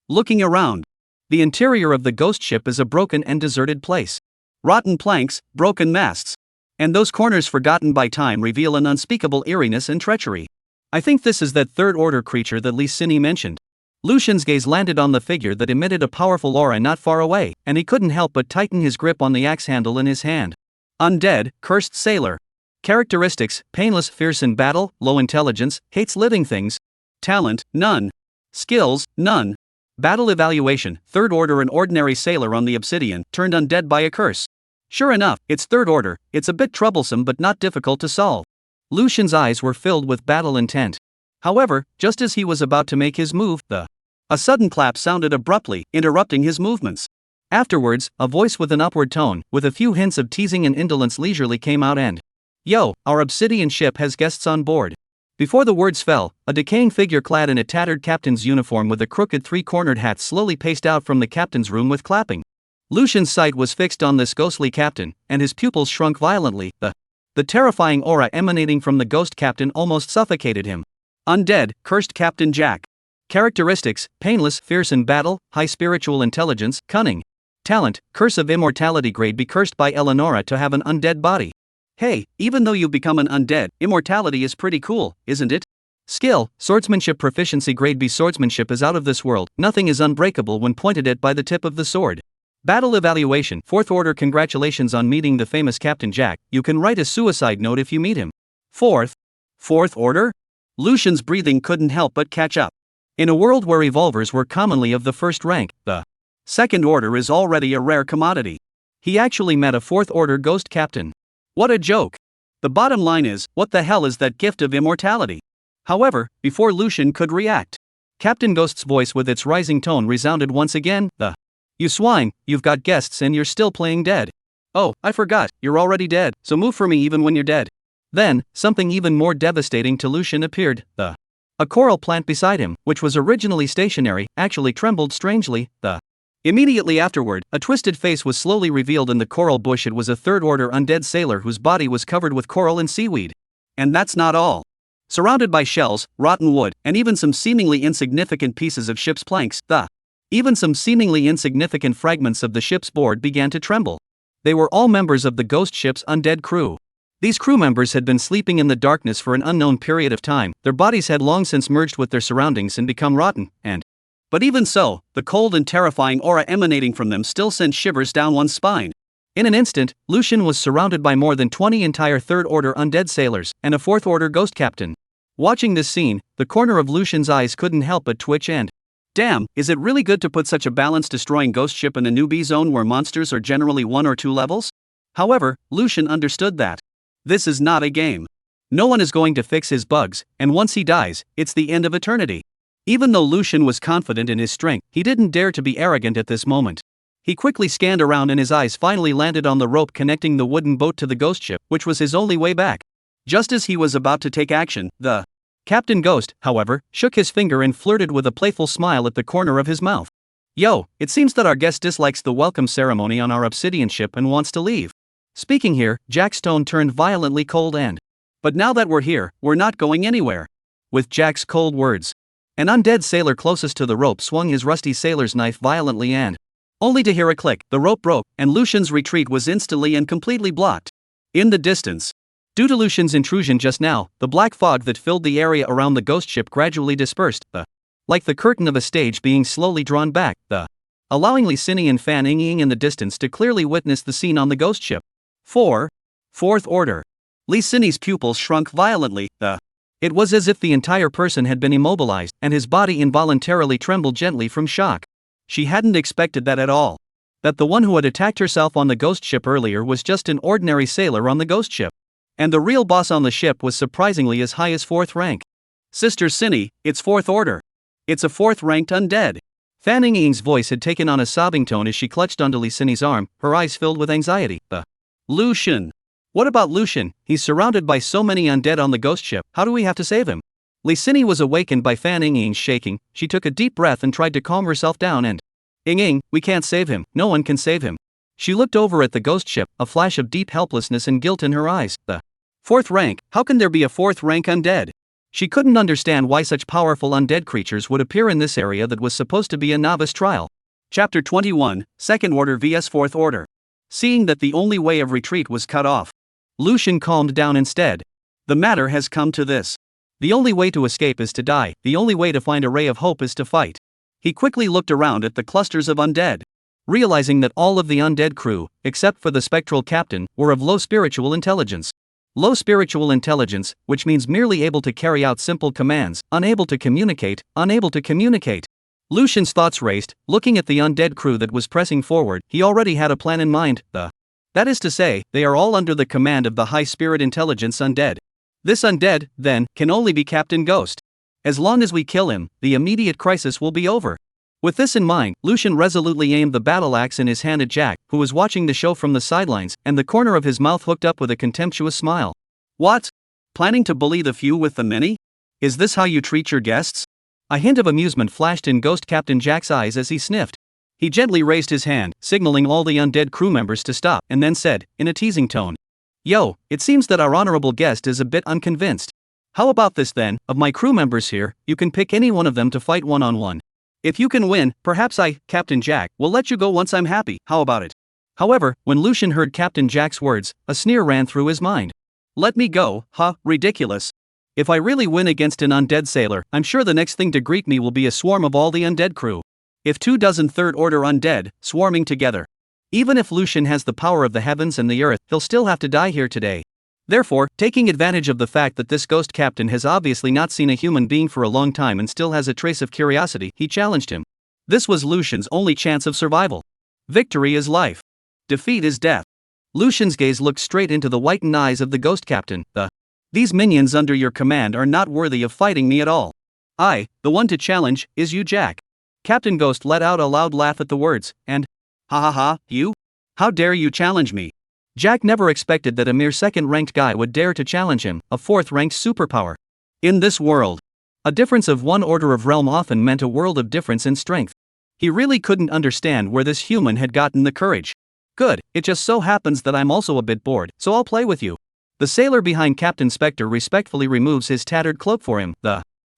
Looking around, the interior of the ghost ship is a broken and deserted place. Rotten planks, broken masts, and those corners forgotten by time reveal an unspeakable eeriness and treachery. I think this is that third-order creature that Lee mentioned. Lucian's gaze landed on the figure that emitted a powerful aura not far away, and he couldn't help but tighten his grip on the axe handle in his hand. Undead, cursed sailor. Characteristics: painless, fierce in battle, low intelligence, hates living things. Talent: none. Skills: none. Battle evaluation: third order, an ordinary sailor on the obsidian, turned undead by a curse. Sure enough, it's third order. It's a bit troublesome but not difficult to solve. Lucian's eyes were filled with battle intent. However, just as he was about to make his move, a sudden clap sounded abruptly, interrupting his movements. Afterwards, a voice with an upward tone, with a few hints of teasing and indolence leisurely came out and, "Yo, our obsidian ship has guests on board." Before the words fell, a decaying figure clad in a tattered captain's uniform with a crooked three-cornered hat slowly paced out from the captain's room with clapping. Lucian's sight was fixed on this ghostly captain, and his pupils shrunk violently. The terrifying aura emanating from the ghost captain almost suffocated him. Undead, cursed Captain Jack. Characteristics: painless, fierce in battle, high spiritual intelligence, cunning. Talent: curse of immortality, grade be cursed by Eleonora to have an undead body. Hey, even though you become an undead, immortality is pretty cool, isn't it? Skill: swordsmanship, proficiency, grade B, swordsmanship is out of this world, nothing is unbreakable when pointed at by the tip of the sword. Battle evaluation: fourth order, congratulations on meeting the famous Captain Jack, you can write a suicide note if you meet him. Fourth order? Lucian's breathing couldn't help but catch up. In a world where evolvers were commonly of the first rank, the second order is already a rare commodity. He actually met a fourth order ghost captain. What a joke. The bottom line is, what the hell is that gift of immortality? However, before Lucian could react, Captain Ghost's voice with its rising tone resounded once again. You swine, you've got guests and you're still playing dead. Oh, I forgot, you're already dead, so move for me even when you're dead. Then, something even more devastating to Lucian appeared. A coral plant beside him, which was originally stationary, actually trembled strangely. Immediately afterward, a twisted face was slowly revealed in the coral bush. It was a third-order undead sailor whose body was covered with coral and seaweed. And that's not all. Surrounded by shells, rotten wood, and even some seemingly insignificant pieces of ship's planks, even some seemingly insignificant fragments of the ship's board began to tremble. They were all members of the ghost ship's undead crew. These crew members had been sleeping in the darkness for an unknown period of time, their bodies had long since merged with their surroundings and become rotten, but even so, the cold and terrifying aura emanating from them still sent shivers down one's spine. In an instant, Lucian was surrounded by more than 20 entire third-order undead sailors, and a fourth-order ghost captain. Watching this scene, the corner of Lucian's eyes couldn't help but twitch and, damn, is it really good to put such a balance-destroying ghost ship in a newbie zone where monsters are generally 1 or 2 levels? However, Lucian understood that this is not a game. No one is going to fix his bugs, and once he dies, it's the end of eternity. Even though Lucian was confident in his strength, he didn't dare to be arrogant at this moment. He quickly scanned around and his eyes finally landed on the rope connecting the wooden boat to the ghost ship, which was his only way back. Just as he was about to take action, the Captain Ghost, however, shook his finger and flirted with a playful smile at the corner of his mouth. Yo, it seems that our guest dislikes the welcome ceremony on our obsidian ship and wants to leave. Speaking here, Jack's tone turned violently cold and, but now that we're here, we're not going anywhere. With Jack's cold words, an undead sailor closest to the rope swung his rusty sailor's knife violently and, only to hear a click, the rope broke, and Lucian's retreat was instantly and completely blocked. In the distance, due to Lucian's intrusion just now, the black fog that filled the area around the ghost ship gradually dispersed, like the curtain of a stage being slowly drawn back, allowing Lee and Fan Ying in the distance to clearly witness the scene on the ghost ship. Fourth order. Lee Sin's pupils shrunk violently, It was as if the entire person had been immobilized, and his body involuntarily trembled gently from shock. She hadn't expected that at all. That the one who had attacked herself on the ghost ship earlier was just an ordinary sailor on the ghost ship. And the real boss on the ship was surprisingly as high as 4th rank. Sister Cindy, it's 4th order. It's a 4th ranked undead. Fanning Ying's voice had taken on a sobbing tone as she clutched onto Li Cindy's arm, her eyes filled with anxiety. Lucian. What about Lucian? He's surrounded by so many undead on the ghost ship, how do we have to save him? Li Cindy was awakened by Fanning Ying's shaking. She took a deep breath and tried to calm herself down and, Ying, we can't save him, no one can save him. She looked over at the ghost ship, a flash of deep helplessness and guilt in her eyes. 4th rank, how can there be a 4th rank undead? She couldn't understand why such powerful undead creatures would appear in this area that was supposed to be a novice trial. Chapter 21, 2nd Order vs 4th Order. Seeing that the only way of retreat was cut off, Lucian calmed down instead. The matter has come to this. The only way to escape is to die, the only way to find a ray of hope is to fight. He quickly looked around at the clusters of undead. Realizing that all of the undead crew, except for the spectral captain, were of low spiritual intelligence. Low spiritual intelligence, which means merely able to carry out simple commands, unable to communicate. Lucian's thoughts raced, looking at the undead crew that was pressing forward. He already had a plan in mind. That is to say, they are all under the command of the high spirit intelligence undead. This undead, then, can only be Captain Ghost. As long as we kill him, the immediate crisis will be over. With this in mind, Lucian resolutely aimed the battle axe in his hand at Jack, who was watching the show from the sidelines, and the corner of his mouth hooked up with a contemptuous smile. What? Planning to bully the few with the many? Is this how you treat your guests? A hint of amusement flashed in Ghost Captain Jack's eyes as he sniffed. He gently raised his hand, signaling all the undead crew members to stop, and then said, in a teasing tone, Yo, it seems that our honorable guest is a bit unconvinced. How about this then, of my crew members here, you can pick any one of them to fight one-on-one. If you can win, perhaps I, Captain Jack, will let you go once I'm happy, how about it? However, when Lucian heard Captain Jack's words, a sneer ran through his mind. Let me go, ridiculous. If I really win against an undead sailor, I'm sure the next thing to greet me will be a swarm of all the undead crew. If 24 3rd Order undead, swarming together. Even if Lucian has the power of the heavens and the earth, he'll still have to die here today. Therefore, taking advantage of the fact that this ghost captain has obviously not seen a human being for a long time and still has a trace of curiosity, he challenged him. This was Lucian's only chance of survival. Victory is life. Defeat is death. Lucian's gaze looked straight into the whitened eyes of the ghost captain. These minions under your command are not worthy of fighting me at all. I, the one to challenge, is you, Jack. Captain Ghost let out a loud laugh at the words, and, you? How dare you challenge me? Jack never expected that a mere 2nd-ranked guy would dare to challenge him, a 4th-ranked superpower. In this world, a difference of 1 order of realm often meant a world of difference in strength. He really couldn't understand where this human had gotten the courage. Good, it just so happens that I'm also a bit bored, so I'll play with you. The sailor behind Captain Spectre respectfully removes his tattered cloak for him.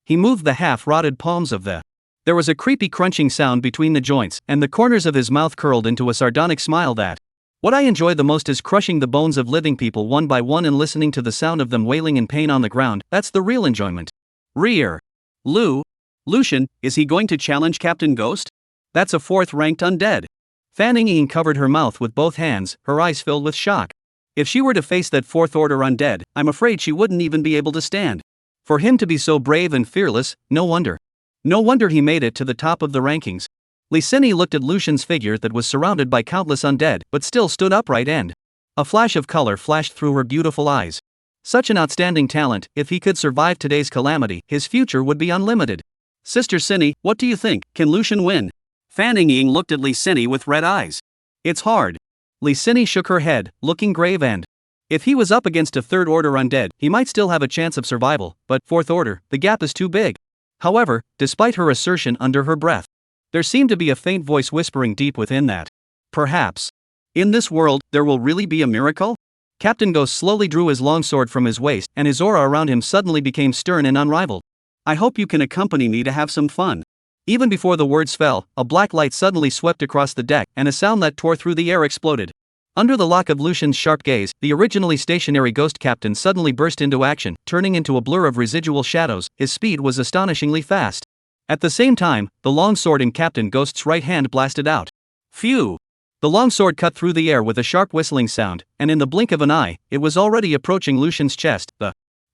He moved the half-rotted palms of the. There was a creepy crunching sound between the joints, and the corners of his mouth curled into a sardonic smile that. What I enjoy the most is crushing the bones of living people one by one and listening to the sound of them wailing in pain on the ground. That's the real enjoyment. Rear. Lucian, is he going to challenge Captain Ghost? That's a 4th-ranked undead. Fanning Ying covered her mouth with both hands, her eyes filled with shock. If she were to face that 4th order undead, I'm afraid she wouldn't even be able to stand. For him to be so brave and fearless, no wonder. No wonder he made it to the top of the rankings. Li Cindy looked at Lucian's figure that was surrounded by countless undead, but still stood upright and. A flash of color flashed through her beautiful eyes. Such an outstanding talent, if he could survive today's calamity, his future would be unlimited. Sister Cindy, what do you think, can Lucian win? Fanning Ying looked at Li Cindy with red eyes. It's hard. Li Cindy shook her head, looking grave and. If he was up against a 3rd order undead, he might still have a chance of survival, but 4th order, the gap is too big. However, despite her assertion under her breath, there seemed to be a faint voice whispering deep within that. Perhaps. In this world, there will really be a miracle? Captain Ghost slowly drew his longsword from his waist, and his aura around him suddenly became stern and unrivaled. I hope you can accompany me to have some fun. Even before the words fell, a black light suddenly swept across the deck, and a sound that tore through the air exploded. Under the lock of Lucian's sharp gaze, the originally stationary ghost captain suddenly burst into action, turning into a blur of residual shadows. His speed was astonishingly fast. At the same time, the longsword in Captain Ghost's right hand blasted out. Phew! The longsword cut through the air with a sharp whistling sound, and in the blink of an eye, it was already approaching Lucian's chest.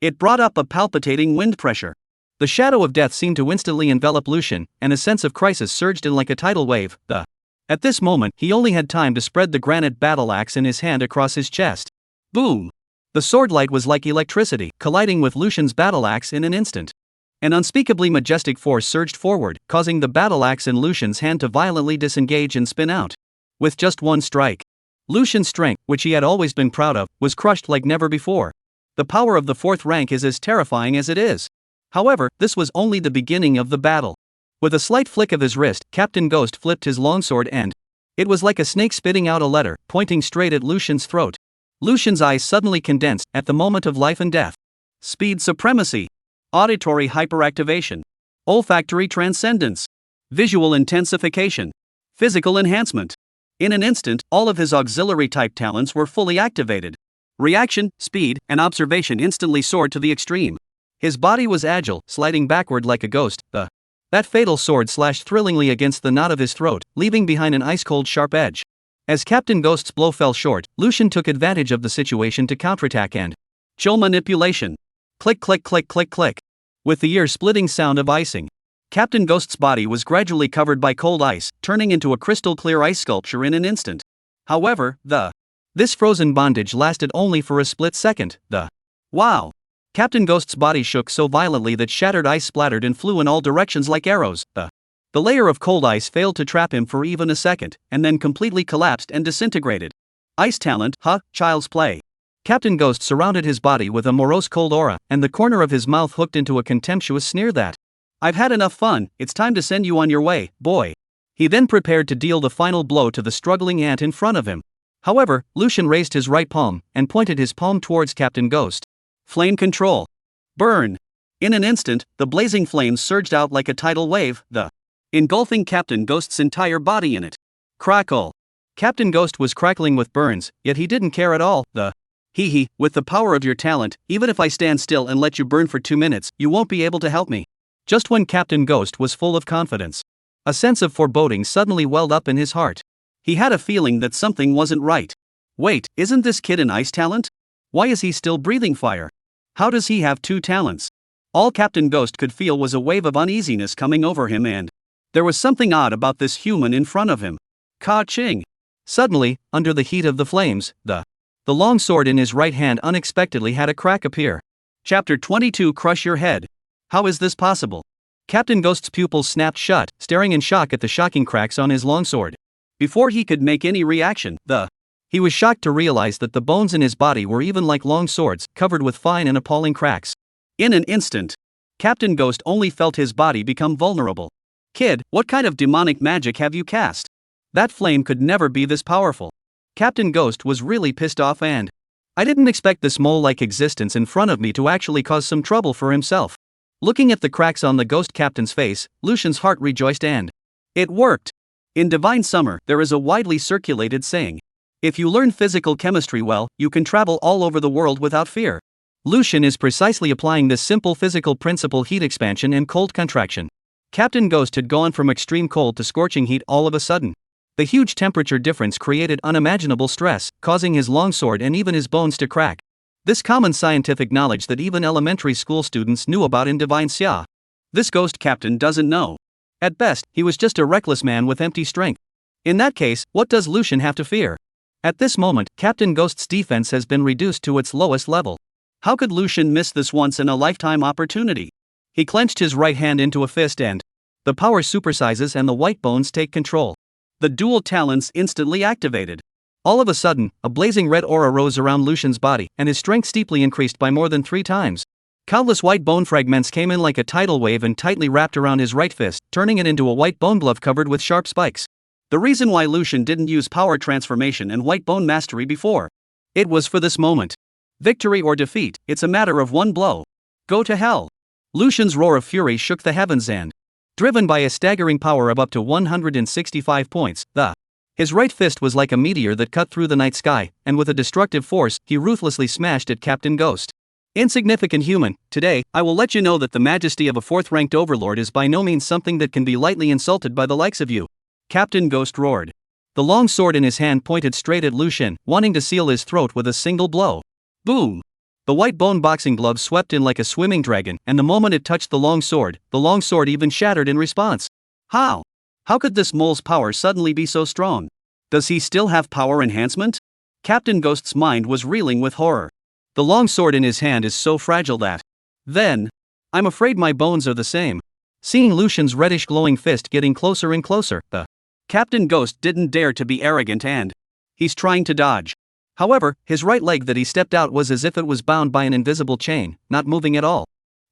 It brought up a palpitating wind pressure. The shadow of death seemed to instantly envelop Lucian, and a sense of crisis surged in like a tidal wave. At this moment, he only had time to spread the granite battle axe in his hand across his chest. Boom! The sword light was like electricity, colliding with Lucian's battle axe in an instant. An unspeakably majestic force surged forward, causing the battle axe in Lucian's hand to violently disengage and spin out. With just one strike, Lucian's strength, which he had always been proud of, was crushed like never before. The power of the fourth rank is as terrifying as it is. However, this was only the beginning of the battle. With a slight flick of his wrist, Captain Ghost flipped his longsword and it was like a snake spitting out a letter, pointing straight at Lucian's throat. Lucian's eyes suddenly condensed at the moment of life and death. Speed supremacy. Auditory hyperactivation. Olfactory transcendence. Visual intensification. Physical enhancement. In an instant, all of his auxiliary type talents were fully activated. Reaction, speed, and observation instantly soared to the extreme. His body was agile, sliding backward like a ghost. That fatal sword slashed thrillingly against the knot of his throat, leaving behind an ice-cold sharp edge. As Captain Ghost's blow fell short, Lucian took advantage of the situation to counterattack and chill manipulation. Click click click click click. With the ear-splitting sound of icing, Captain Ghost's body was gradually covered by cold ice, turning into a crystal-clear ice sculpture in an instant. However, this frozen bondage lasted only for a split second. Wow! Captain Ghost's body shook so violently that shattered ice splattered and flew in all directions like arrows. The layer of cold ice failed to trap him for even a second, and then completely collapsed and disintegrated. Ice talent, child's play. Captain Ghost surrounded his body with a morose cold aura, and the corner of his mouth hooked into a contemptuous sneer that, "I've had enough fun, it's time to send you on your way, boy." He then prepared to deal the final blow to the struggling ant in front of him. However, Lucian raised his right palm, and pointed his palm towards Captain Ghost. Flame control. Burn. In an instant, the blazing flames surged out like a tidal wave, engulfing Captain Ghost's entire body in it. Crackle. Captain Ghost was crackling with burns, yet he didn't care at all. With the power of your talent, even if I stand still and let you burn for 2 minutes, you won't be able to help me. Just when Captain Ghost was full of confidence, a sense of foreboding suddenly welled up in his heart. He had a feeling that something wasn't right. Wait, isn't this kid an ice talent? Why is he still breathing fire? How does he have 2 talents? All Captain Ghost could feel was a wave of uneasiness coming over him, and there was something odd about this human in front of him. Ka-ching! Suddenly, under the heat of the flames, the long sword in his right hand unexpectedly had a crack appear. Chapter 22 Crush Your Head. How is this possible? Captain Ghost's pupils snapped shut, staring in shock at the shocking cracks on his longsword. Before he could make any reaction, he was shocked to realize that the bones in his body were even like long swords, covered with fine and appalling cracks. In an instant, Captain Ghost only felt his body become vulnerable. Kid, what kind of demonic magic have you cast? That flame could never be this powerful. Captain Ghost was really pissed off and I didn't expect this mole-like existence in front of me to actually cause some trouble for himself. Looking at the cracks on the ghost captain's face, Lucian's heart rejoiced and it worked. In Divine Summer, there is a widely circulated saying, if you learn physical chemistry well, you can travel all over the world without fear. Lucian is precisely applying this simple physical principle: heat expansion and cold contraction. Captain Ghost had gone from extreme cold to scorching heat all of a sudden. The huge temperature difference created unimaginable stress, causing his longsword and even his bones to crack. This common scientific knowledge that even elementary school students knew about in Divine Xia. This ghost captain doesn't know. At best, he was just a reckless man with empty strength. In that case, what does Lucian have to fear? At this moment, Captain Ghost's defense has been reduced to its lowest level. How could Lucian miss this once-in-a-lifetime opportunity? He clenched his right hand into a fist and the power supersizes and the white bones take control. The dual talents instantly activated. All of a sudden, a blazing red aura rose around Lucian's body, and his strength steeply increased by more than 3 times. Countless white bone fragments came in like a tidal wave and tightly wrapped around his right fist, turning it into a white bone glove covered with sharp spikes. The reason why Lucian didn't use power transformation and white bone mastery before. It was for this moment. Victory or defeat, it's a matter of one blow. Go to hell. Lucian's roar of fury shook the heavens and, driven by a staggering power of up to 165 points, his right fist was like a meteor that cut through the night sky, and with a destructive force, he ruthlessly smashed at Captain Ghost. Insignificant human, today, I will let you know that the majesty of a 4th-ranked overlord is by no means something that can be lightly insulted by the likes of you. Captain Ghost roared. The long sword in his hand pointed straight at Lucian, wanting to seal his throat with a single blow. Boom! The white bone boxing glove swept in like a swimming dragon, and the moment it touched the long sword even shattered in response. How? How could this mole's power suddenly be so strong? Does he still have power enhancement? Captain Ghost's mind was reeling with horror. The long sword in his hand is so fragile that. Then. I'm afraid my bones are the same. Seeing Lucian's reddish glowing fist getting closer and closer, Captain Ghost didn't dare to be arrogant and. He's trying to dodge. However, his right leg that he stepped out was as if it was bound by an invisible chain, not moving at all.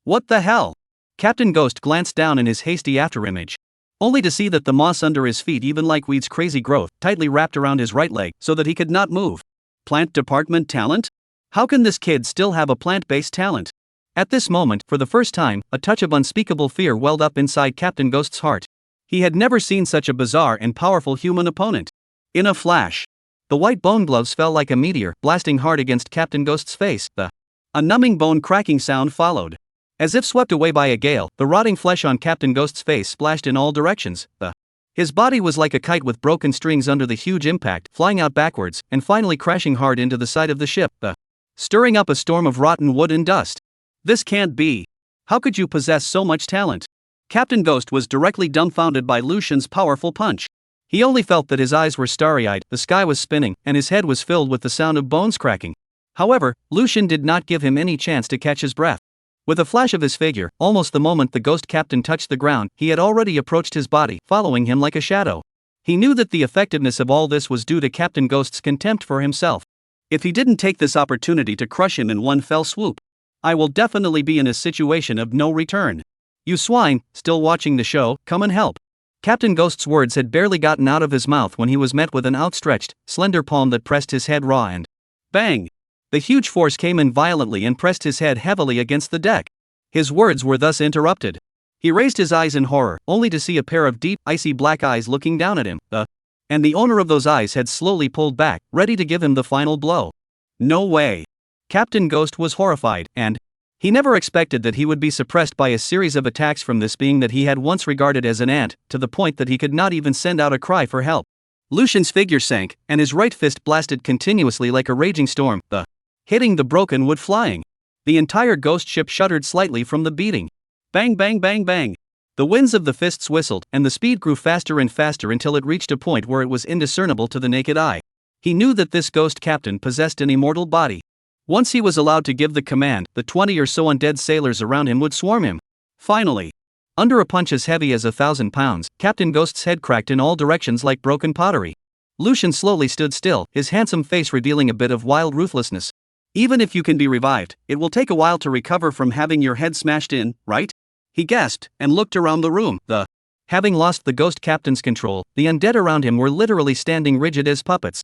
What the hell? Captain Ghost glanced down in his hasty afterimage, only to see that the moss under his feet, even like weed's crazy growth, tightly wrapped around his right leg so that he could not move. Plant department talent? How can this kid still have a plant-based talent? At this moment, for the first time, a touch of unspeakable fear welled up inside Captain Ghost's heart. He had never seen such a bizarre and powerful human opponent. In a flash, the white bone gloves fell like a meteor, blasting hard against Captain Ghost's face. A numbing bone cracking sound followed. As if swept away by a gale, the rotting flesh on Captain Ghost's face splashed in all directions. His body was like a kite with broken strings under the huge impact, flying out backwards, and finally crashing hard into the side of the ship, stirring up a storm of rotten wood and dust. This can't be. How could you possess so much talent? Captain Ghost was directly dumbfounded by Lucian's powerful punch. He only felt that his eyes were starry-eyed, the sky was spinning, and his head was filled with the sound of bones cracking. However, Lucian did not give him any chance to catch his breath. With a flash of his figure, almost the moment the ghost captain touched the ground, he had already approached his body, following him like a shadow. He knew that the effectiveness of all this was due to Captain Ghost's contempt for himself. If he didn't take this opportunity to crush him in one fell swoop, I will definitely be in a situation of no return. You swine, still watching the show, come and help. Captain Ghost's words had barely gotten out of his mouth when he was met with an outstretched, slender palm that pressed his head raw and bang! The huge force came in violently and pressed his head heavily against the deck. His words were thus interrupted. He raised his eyes in horror, only to see a pair of deep, icy black eyes looking down at him. And the owner of those eyes had slowly pulled back, ready to give him the final blow. No way. Captain Ghost was horrified, and he never expected that he would be suppressed by a series of attacks from this being that he had once regarded as an ant, to the point that he could not even send out a cry for help. Lucian's figure sank, and his right fist blasted continuously like a raging storm, hitting the broken wood flying. The entire ghost ship shuddered slightly from the beating. Bang bang bang bang. The winds of the fists whistled, and the speed grew faster and faster until it reached a point where it was indiscernible to the naked eye. He knew that this ghost captain possessed an immortal body. Once he was allowed to give the command, the 20 or so undead sailors around him would swarm him. Finally, under a punch as heavy as 1,000 pounds, Captain Ghost's head cracked in all directions like broken pottery. Lucian slowly stood still, his handsome face revealing a bit of wild ruthlessness. Even if you can be revived, it will take a while to recover from having your head smashed in, right? He gasped, and looked around the room. Having lost the ghost captain's control, the undead around him were literally standing rigid as puppets.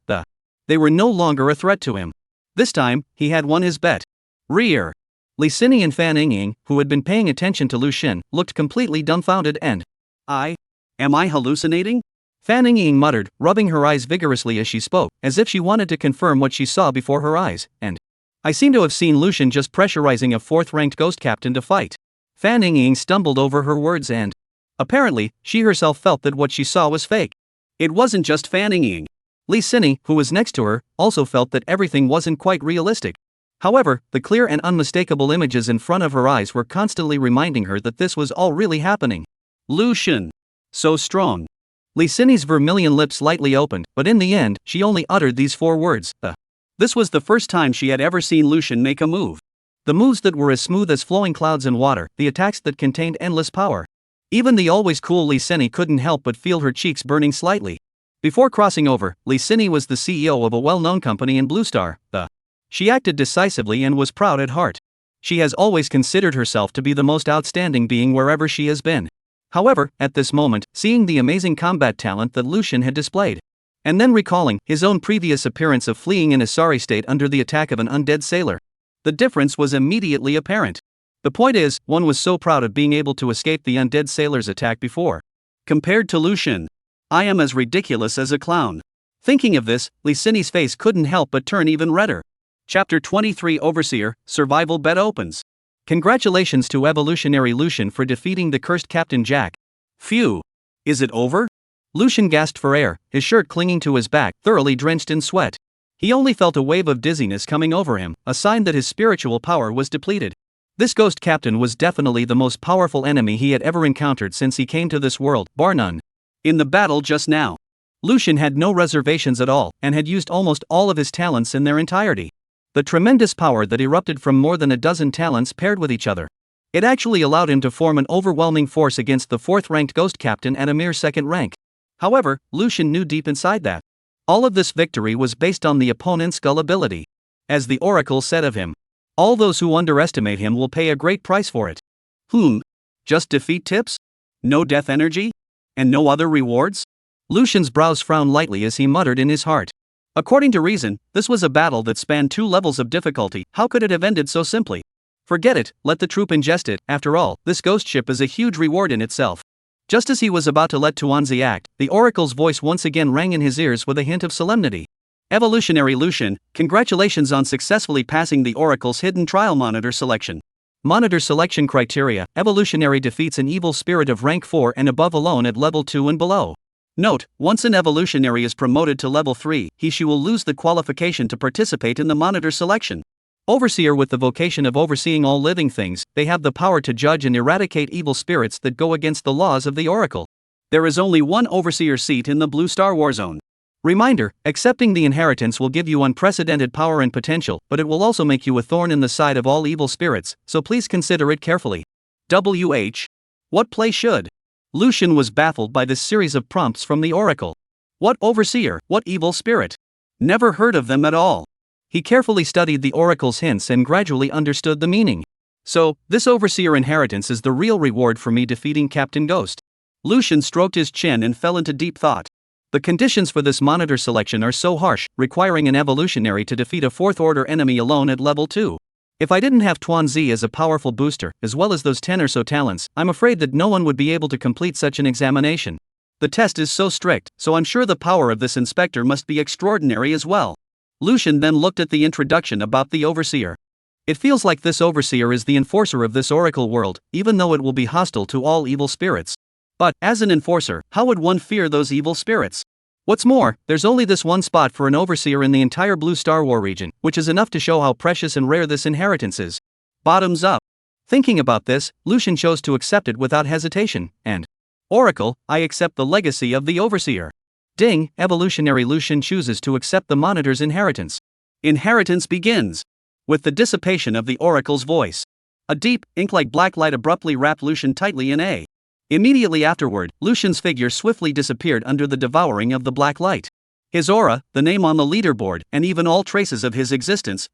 They were no longer a threat to him. This time, he had won his bet. Rear. Li Sini and Fan Yingying, who had been paying attention to Lucian, looked completely dumbfounded and. Am I hallucinating? Fan Yingying muttered, rubbing her eyes vigorously as she spoke, as if she wanted to confirm what she saw before her eyes, and. I seem to have seen Lucian just pressurizing a 4th-ranked ghost captain to fight. Fan Yingying stumbled over her words and. Apparently, she herself felt that what she saw was fake. It wasn't just Fan Yingying. Li Sini, who was next to her, also felt that everything wasn't quite realistic. However, the clear and unmistakable images in front of her eyes were constantly reminding her that this was all really happening. Lucian. So strong. Li Sini's vermilion lips lightly opened, but in the end, she only uttered these 4 words. This was the first time she had ever seen Lucian make a move. The moves that were as smooth as flowing clouds in water, the attacks that contained endless power. Even the always cool Li Sini couldn't help but feel her cheeks burning slightly. Before crossing over, Li Sini was the CEO of a well-known company in Blue Star. She acted decisively and was proud at heart. She has always considered herself to be the most outstanding being wherever she has been. However, at this moment, seeing the amazing combat talent that Lucian had displayed, and then recalling his own previous appearance of fleeing in a sorry state under the attack of an undead sailor, the difference was immediately apparent. The point is, one was so proud of being able to escape the undead sailor's attack before. Compared to Lucian, I am as ridiculous as a clown. Thinking of this, Li Sini's face couldn't help but turn even redder. Chapter 23 Overseer, Survival Bet opens. Congratulations to evolutionary Lucian for defeating the cursed Captain Jack. Phew. Is it over? Lucian gasped for air, his shirt clinging to his back, thoroughly drenched in sweat. He only felt a wave of dizziness coming over him, a sign that his spiritual power was depleted. This ghost captain was definitely the most powerful enemy he had ever encountered since he came to this world, bar none. In the battle just now, Lucian had no reservations at all, and had used almost all of his talents in their entirety. The tremendous power that erupted from more than a dozen talents paired with each other. It actually allowed him to form an overwhelming force against the 4th-ranked ghost captain at a mere 2nd rank. However, Lucian knew deep inside that all of this victory was based on the opponent's gullibility. As the oracle said of him, all those who underestimate him will pay a great price for it. Just defeat tips? No death energy? And no other rewards? Lucian's brows frowned lightly as he muttered in his heart. According to reason, this was a battle that spanned 2 levels of difficulty. How could it have ended so simply? Forget it, let the troop ingest it. After all, this ghost ship is a huge reward in itself. Just as he was about to let Tuanzi act, the oracle's voice once again rang in his ears with a hint of solemnity. Evolutionary Lucian, congratulations on successfully passing the oracle's hidden trial monitor selection. Monitor selection criteria: evolutionary defeats an evil spirit of rank 4 and above alone at level 2 and below. Note, once an evolutionary is promoted to level 3, he/she will lose the qualification to participate in the monitor selection. Overseer: with the vocation of overseeing all living things, they have the power to judge and eradicate evil spirits that go against the laws of the oracle. There is only one overseer seat in the Blue Star War Zone. Reminder: accepting the inheritance will give you unprecedented power and potential, but it will also make you a thorn in the side of all evil spirits, so please consider it carefully. What play should? Lucian was baffled by this series of prompts from the oracle. What overseer? What evil spirit? Never heard of them at all. He carefully studied the oracle's hints and gradually understood the meaning. So, this overseer inheritance is the real reward for me defeating Captain Ghost. Lucian stroked his chin and fell into deep thought. The conditions for this monitor selection are so harsh, requiring an evolutionary to defeat a 4th-order enemy alone at level 2. If I didn't have Tuanzi as a powerful booster, as well as those 10 or so talents, I'm afraid that no one would be able to complete such an examination. The test is so strict, so I'm sure the power of this inspector must be extraordinary as well. Lucian then looked at the introduction about the overseer. It feels like this overseer is the enforcer of this oracle world, even though it will be hostile to all evil spirits. But, as an enforcer, how would one fear those evil spirits? What's more, there's only this one spot for an overseer in the entire Blue Star War region, which is enough to show how precious and rare this inheritance is. Bottoms up. Thinking about this, Lucian chose to accept it without hesitation, and Oracle, I accept the legacy of the overseer. Ding, evolutionary Lucian chooses to accept the monitor's inheritance. Inheritance begins with the dissipation of the oracle's voice. A deep, ink-like black light abruptly wrapped Lucian tightly in a. Immediately afterward, Lucian's figure swiftly disappeared under the devouring of the black light. His aura, the name on the leaderboard, and even all traces of his existence,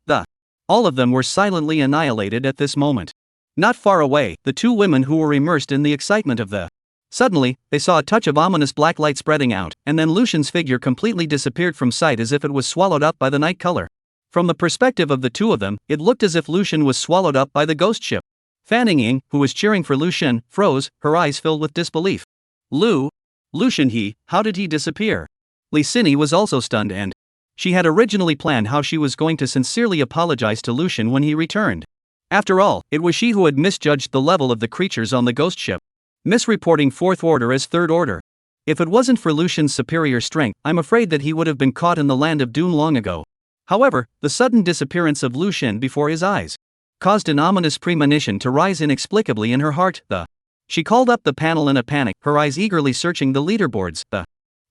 all of them were silently annihilated at this moment. Not far away, the 2 women who were immersed in the excitement of the. Suddenly, they saw a touch of ominous black light spreading out, and then Lucian's figure completely disappeared from sight as if it was swallowed up by the night color. From the perspective of the 2 of them, it looked as if Lucian was swallowed up by the ghost ship. Fanning Ying, who was cheering for Lucian, froze, her eyes filled with disbelief. Lucian, how did he disappear? Li Sini was also stunned, and she had originally planned how she was going to sincerely apologize to Lucian when he returned. After all, it was she who had misjudged the level of the creatures on the ghost ship, misreporting 4th order as 3rd order. If it wasn't for Lucian's superior strength, I'm afraid that he would have been caught in the land of Dune long ago. However, the sudden disappearance of Lucian before his eyes caused an ominous premonition to rise inexplicably in her heart. She called up the panel in a panic, her eyes eagerly searching the leaderboards.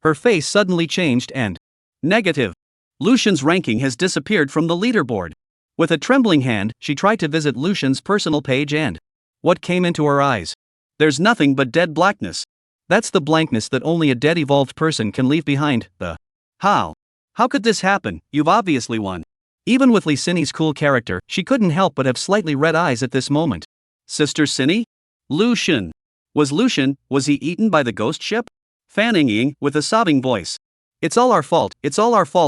Her face suddenly changed and negative. Lucian's ranking has disappeared from the leaderboard. With a trembling hand, she tried to visit Lucian's personal page and what came into her eyes? There's nothing but dead blackness. That's the blankness that only a dead evolved person can leave behind. How could this happen? You've obviously won. Even with Li Sini's cool character, she couldn't help but have slightly red eyes at this moment. Sister Sini? Lucian, was he eaten by the ghost ship? Fanning Ying, with a sobbing voice. It's all our fault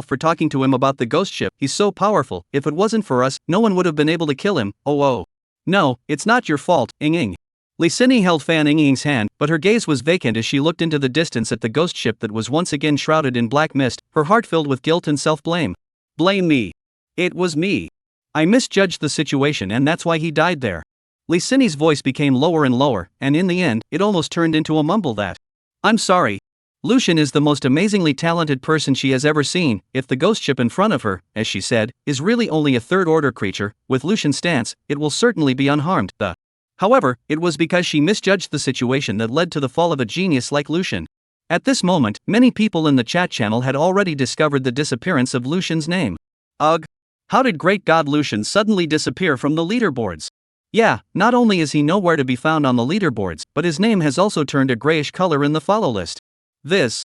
for talking to him about the ghost ship, he's so powerful, if it wasn't for us, no one would have been able to kill him, oh. No, it's not your fault, Ying. Li Sini held Fanning Ying's hand, but her gaze was vacant as she looked into the distance at the ghost ship that was once again shrouded in black mist, her heart filled with guilt and self-blame. Blame me. It was me. I misjudged the situation and that's why he died there. Li Sini's voice became lower and lower, and in the end, it almost turned into a mumble that. I'm sorry. Lucian is the most amazingly talented person she has ever seen. If the ghost ship in front of her, as she said, is really only a third-order creature, with Lucian's stance, it will certainly be unharmed. However, it was because she misjudged the situation that led to the fall of a genius like Lucian. At this moment, many people in the chat channel had already discovered the disappearance of Lucian's name. Ugh! How did great god Lucian suddenly disappear from the leaderboards? Yeah, not only is he nowhere to be found on the leaderboards, but his name has also turned a grayish color in the follow list. This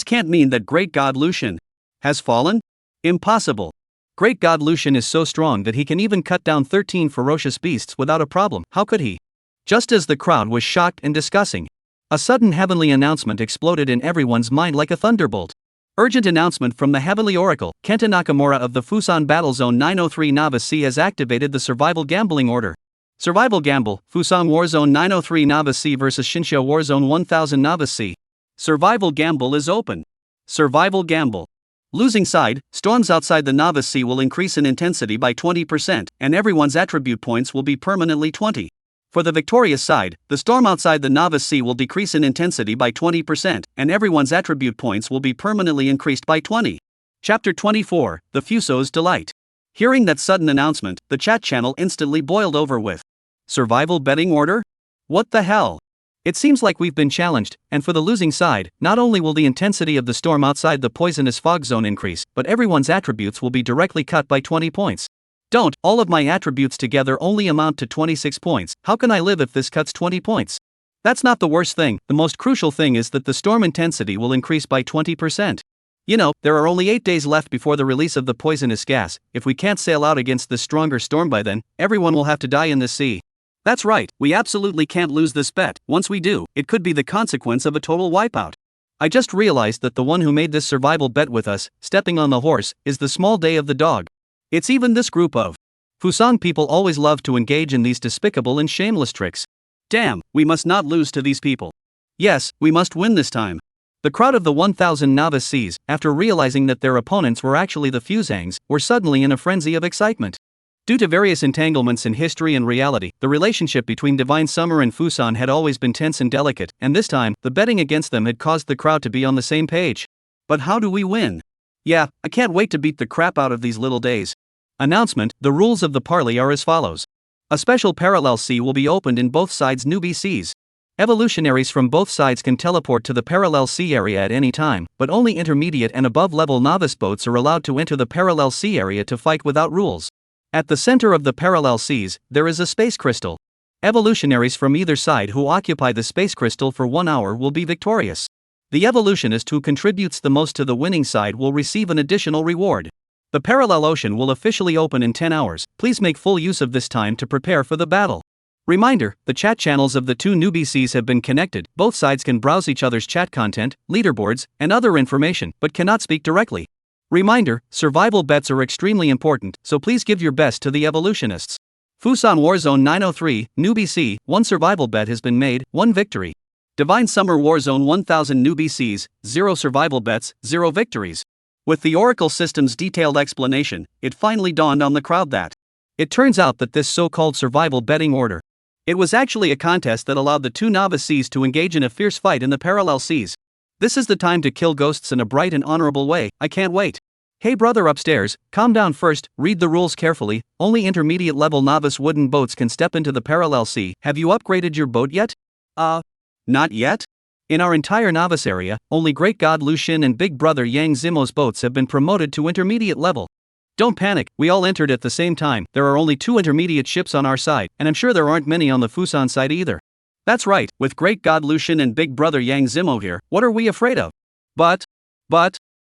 can't mean that great god Lucian has fallen? Impossible. Great god Lucian is so strong that he can even cut down 13 ferocious beasts without a problem. How could he? Just as the crowd was shocked and discussing, a sudden heavenly announcement exploded in everyone's mind like a thunderbolt. Urgent announcement from the Heavenly Oracle. Kenta Nakamura of the Fusan Battle Zone 903 Novice C has activated the Survival Gambling Order. Survival Gamble, Fusan Warzone 903 Novice C vs Shinsha Warzone 1000 Novice C. Survival Gamble is open. Survival Gamble. Losing side, storms outside the Novice Sea will increase in intensity by 20%, and everyone's attribute points will be permanently 20. For the victorious side, the storm outside the Novice Sea will decrease in intensity by 20%, and everyone's attribute points will be permanently increased by 20. Chapter 24, The Fuso's Delight. Hearing that sudden announcement, the chat channel instantly boiled over with survival betting order? What the hell? It seems like we've been challenged, and for the losing side, not only will the intensity of the storm outside the poisonous fog zone increase, but everyone's attributes will be directly cut by 20 points. Don't, all of my attributes together only amount to 26 points, how can I live if this cuts 20 points? That's not the worst thing, the most crucial thing is that the storm intensity will increase by 20%. You know, there are only 8 days left before the release of the poisonous gas. If we can't sail out against this stronger storm by then, everyone will have to die in the sea. That's right, we absolutely can't lose this bet. Once we do, it could be the consequence of a total wipeout. I just realized that the one who made this survival bet with us, stepping on the horse, is the small day of the dog. It's even this group of Fusang people always love to engage in these despicable and shameless tricks. Damn, we must not lose to these people. Yes, we must win this time. The crowd of the 1000 Novice Seas, after realizing that their opponents were actually the Fusangs, were suddenly in a frenzy of excitement. Due to various entanglements in history and reality, the relationship between Divine Summer and Fusan had always been tense and delicate, and this time, the betting against them had caused the crowd to be on the same page. But how do we win? Yeah, I can't wait to beat the crap out of these little days. Announcement, the rules of the parley are as follows. A special parallel sea will be opened in both sides' newbie seas. Evolutionaries from both sides can teleport to the parallel sea area at any time, but only intermediate and above level novice boats are allowed to enter the parallel sea area to fight without rules. At the center of the parallel seas, there is a space crystal. Evolutionaries from either side who occupy the space crystal for 1 hour will be victorious. The evolutionist who contributes the most to the winning side will receive an additional reward. The parallel ocean will officially open in 10 hours, please make full use of this time to prepare for the battle. Reminder, the chat channels of the two newbie seas have been connected, both sides can browse each other's chat content, leaderboards, and other information, but cannot speak directly. Reminder, survival bets are extremely important, so please give your best to the evolutionists. Fusan Warzone 903, Newbie C, 1 survival bet has been made, 1 victory. Divine Summer Warzone 1000 Newbie Cs, 0 survival bets, 0 victories. With the Oracle system's detailed explanation, it finally dawned on the crowd that it turns out that this so-called survival betting order, it was actually a contest that allowed the two novice seas to engage in a fierce fight in the parallel seas. This is the time to kill ghosts in a bright and honorable way, I can't wait. Hey brother upstairs, calm down first, read the rules carefully, only intermediate level novice wooden boats can step into the parallel sea. Have you upgraded your boat yet? Not yet? In our entire novice area, only Great God Lucian and Big Brother Yang Zimo's boats have been promoted to intermediate level. Don't panic, we all entered at the same time, there are only 2 intermediate ships on our side, and I'm sure there aren't many on the Fusan side either. That's right, with Great God Lucian and Big Brother Yang Zimo here, what are we afraid of? But,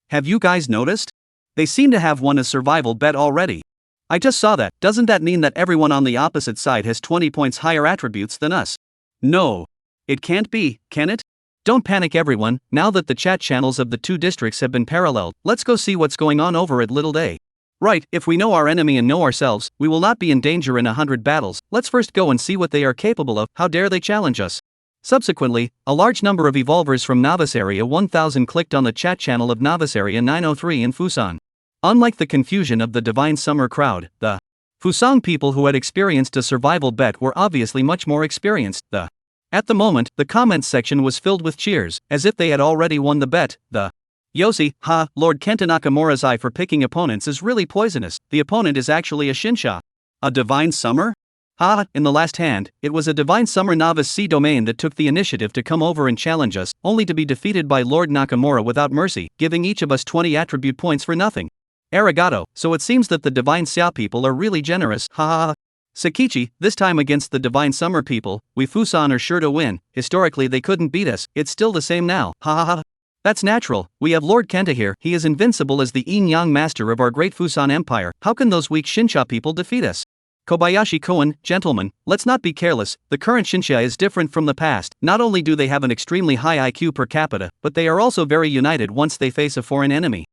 have you guys noticed? They seem to have won a survival bet already. I just saw that, doesn't that mean that everyone on the opposite side has 20 points higher attributes than us? No. It can't be, can it? Don't panic everyone, now that the chat channels of the 2 districts have been paralleled, let's go see what's going on over at Little Day. Right, if we know our enemy and know ourselves, we will not be in danger in 100 battles, let's first go and see what they are capable of, how dare they challenge us. Subsequently, a large number of evolvers from Novice Area 1000 clicked on the chat channel of Novice Area 903 in Fusan. Unlike the confusion of the Divine Summer crowd, the Fusang people who had experienced a survival bet were obviously much more experienced. The At the moment, the comments section was filled with cheers, as if they had already won the bet. The Yoshi, ha, Lord Kenta Nakamura's eye for picking opponents is really poisonous. The opponent is actually a Shinsha. A Divine Summer? Ha, in the last hand, it was a Divine Summer Novice C domain that took the initiative to come over and challenge us, only to be defeated by Lord Nakamura without mercy, giving each of us 20 attribute points for nothing. Arigato, so it seems that the Divine Xia people are really generous, ha ha ha. Sakichi, this time against the Divine Summer people, we Fusan are sure to win. Historically they couldn't beat us, it's still the same now, ha ha ha. That's natural, we have Lord Kenta here, he is invincible as the Yin-Yang master of our great Fusan Empire, how can those weak Shinsha people defeat us? Kobayashi Koen, gentlemen, let's not be careless, the current Shinsha is different from the past, not only do they have an extremely high IQ per capita, but they are also very united once they face a foreign enemy.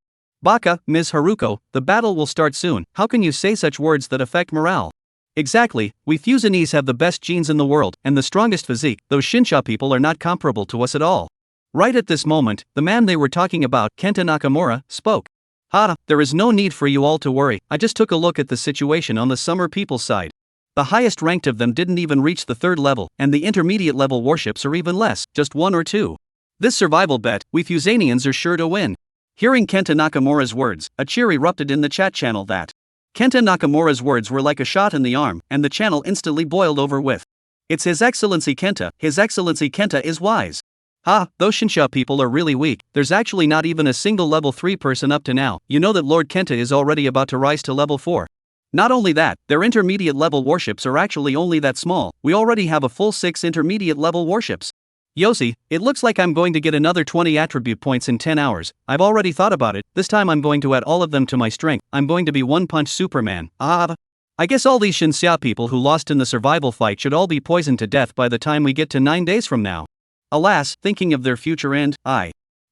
Baka, Ms. Haruko, the battle will start soon, how can you say such words that affect morale? Exactly, we Fusanese have the best genes in the world, and the strongest physique, those Shinsha people are not comparable to us at all. Right at this moment, the man they were talking about, Kenta Nakamura, spoke. There is no need for you all to worry, I just took a look at the situation on the Summer people's side. The highest ranked of them didn't even reach the 3rd level, and the intermediate level warships are even less, just 1 or 2. This survival bet, we Fusanians are sure to win. Hearing Kenta Nakamura's words, a cheer erupted in the chat channel that Kenta Nakamura's words were like a shot in the arm, and the channel instantly boiled over with. It's His Excellency Kenta is wise. Those Shinsha people are really weak, there's actually not even a single level 3 person up to now, you know that Lord Kenta is already about to rise to level 4. Not only that, their intermediate level warships are actually only that small, we already have a full 6 intermediate level warships. Yoshi, it looks like I'm going to get another 20 attribute points in 10 hours, I've already thought about it, this time I'm going to add all of them to my strength, I'm going to be one-punch Superman. I guess all these Shinsha people who lost in the survival fight should all be poisoned to death by the time we get to 9 days from now. Alas, thinking of their future end,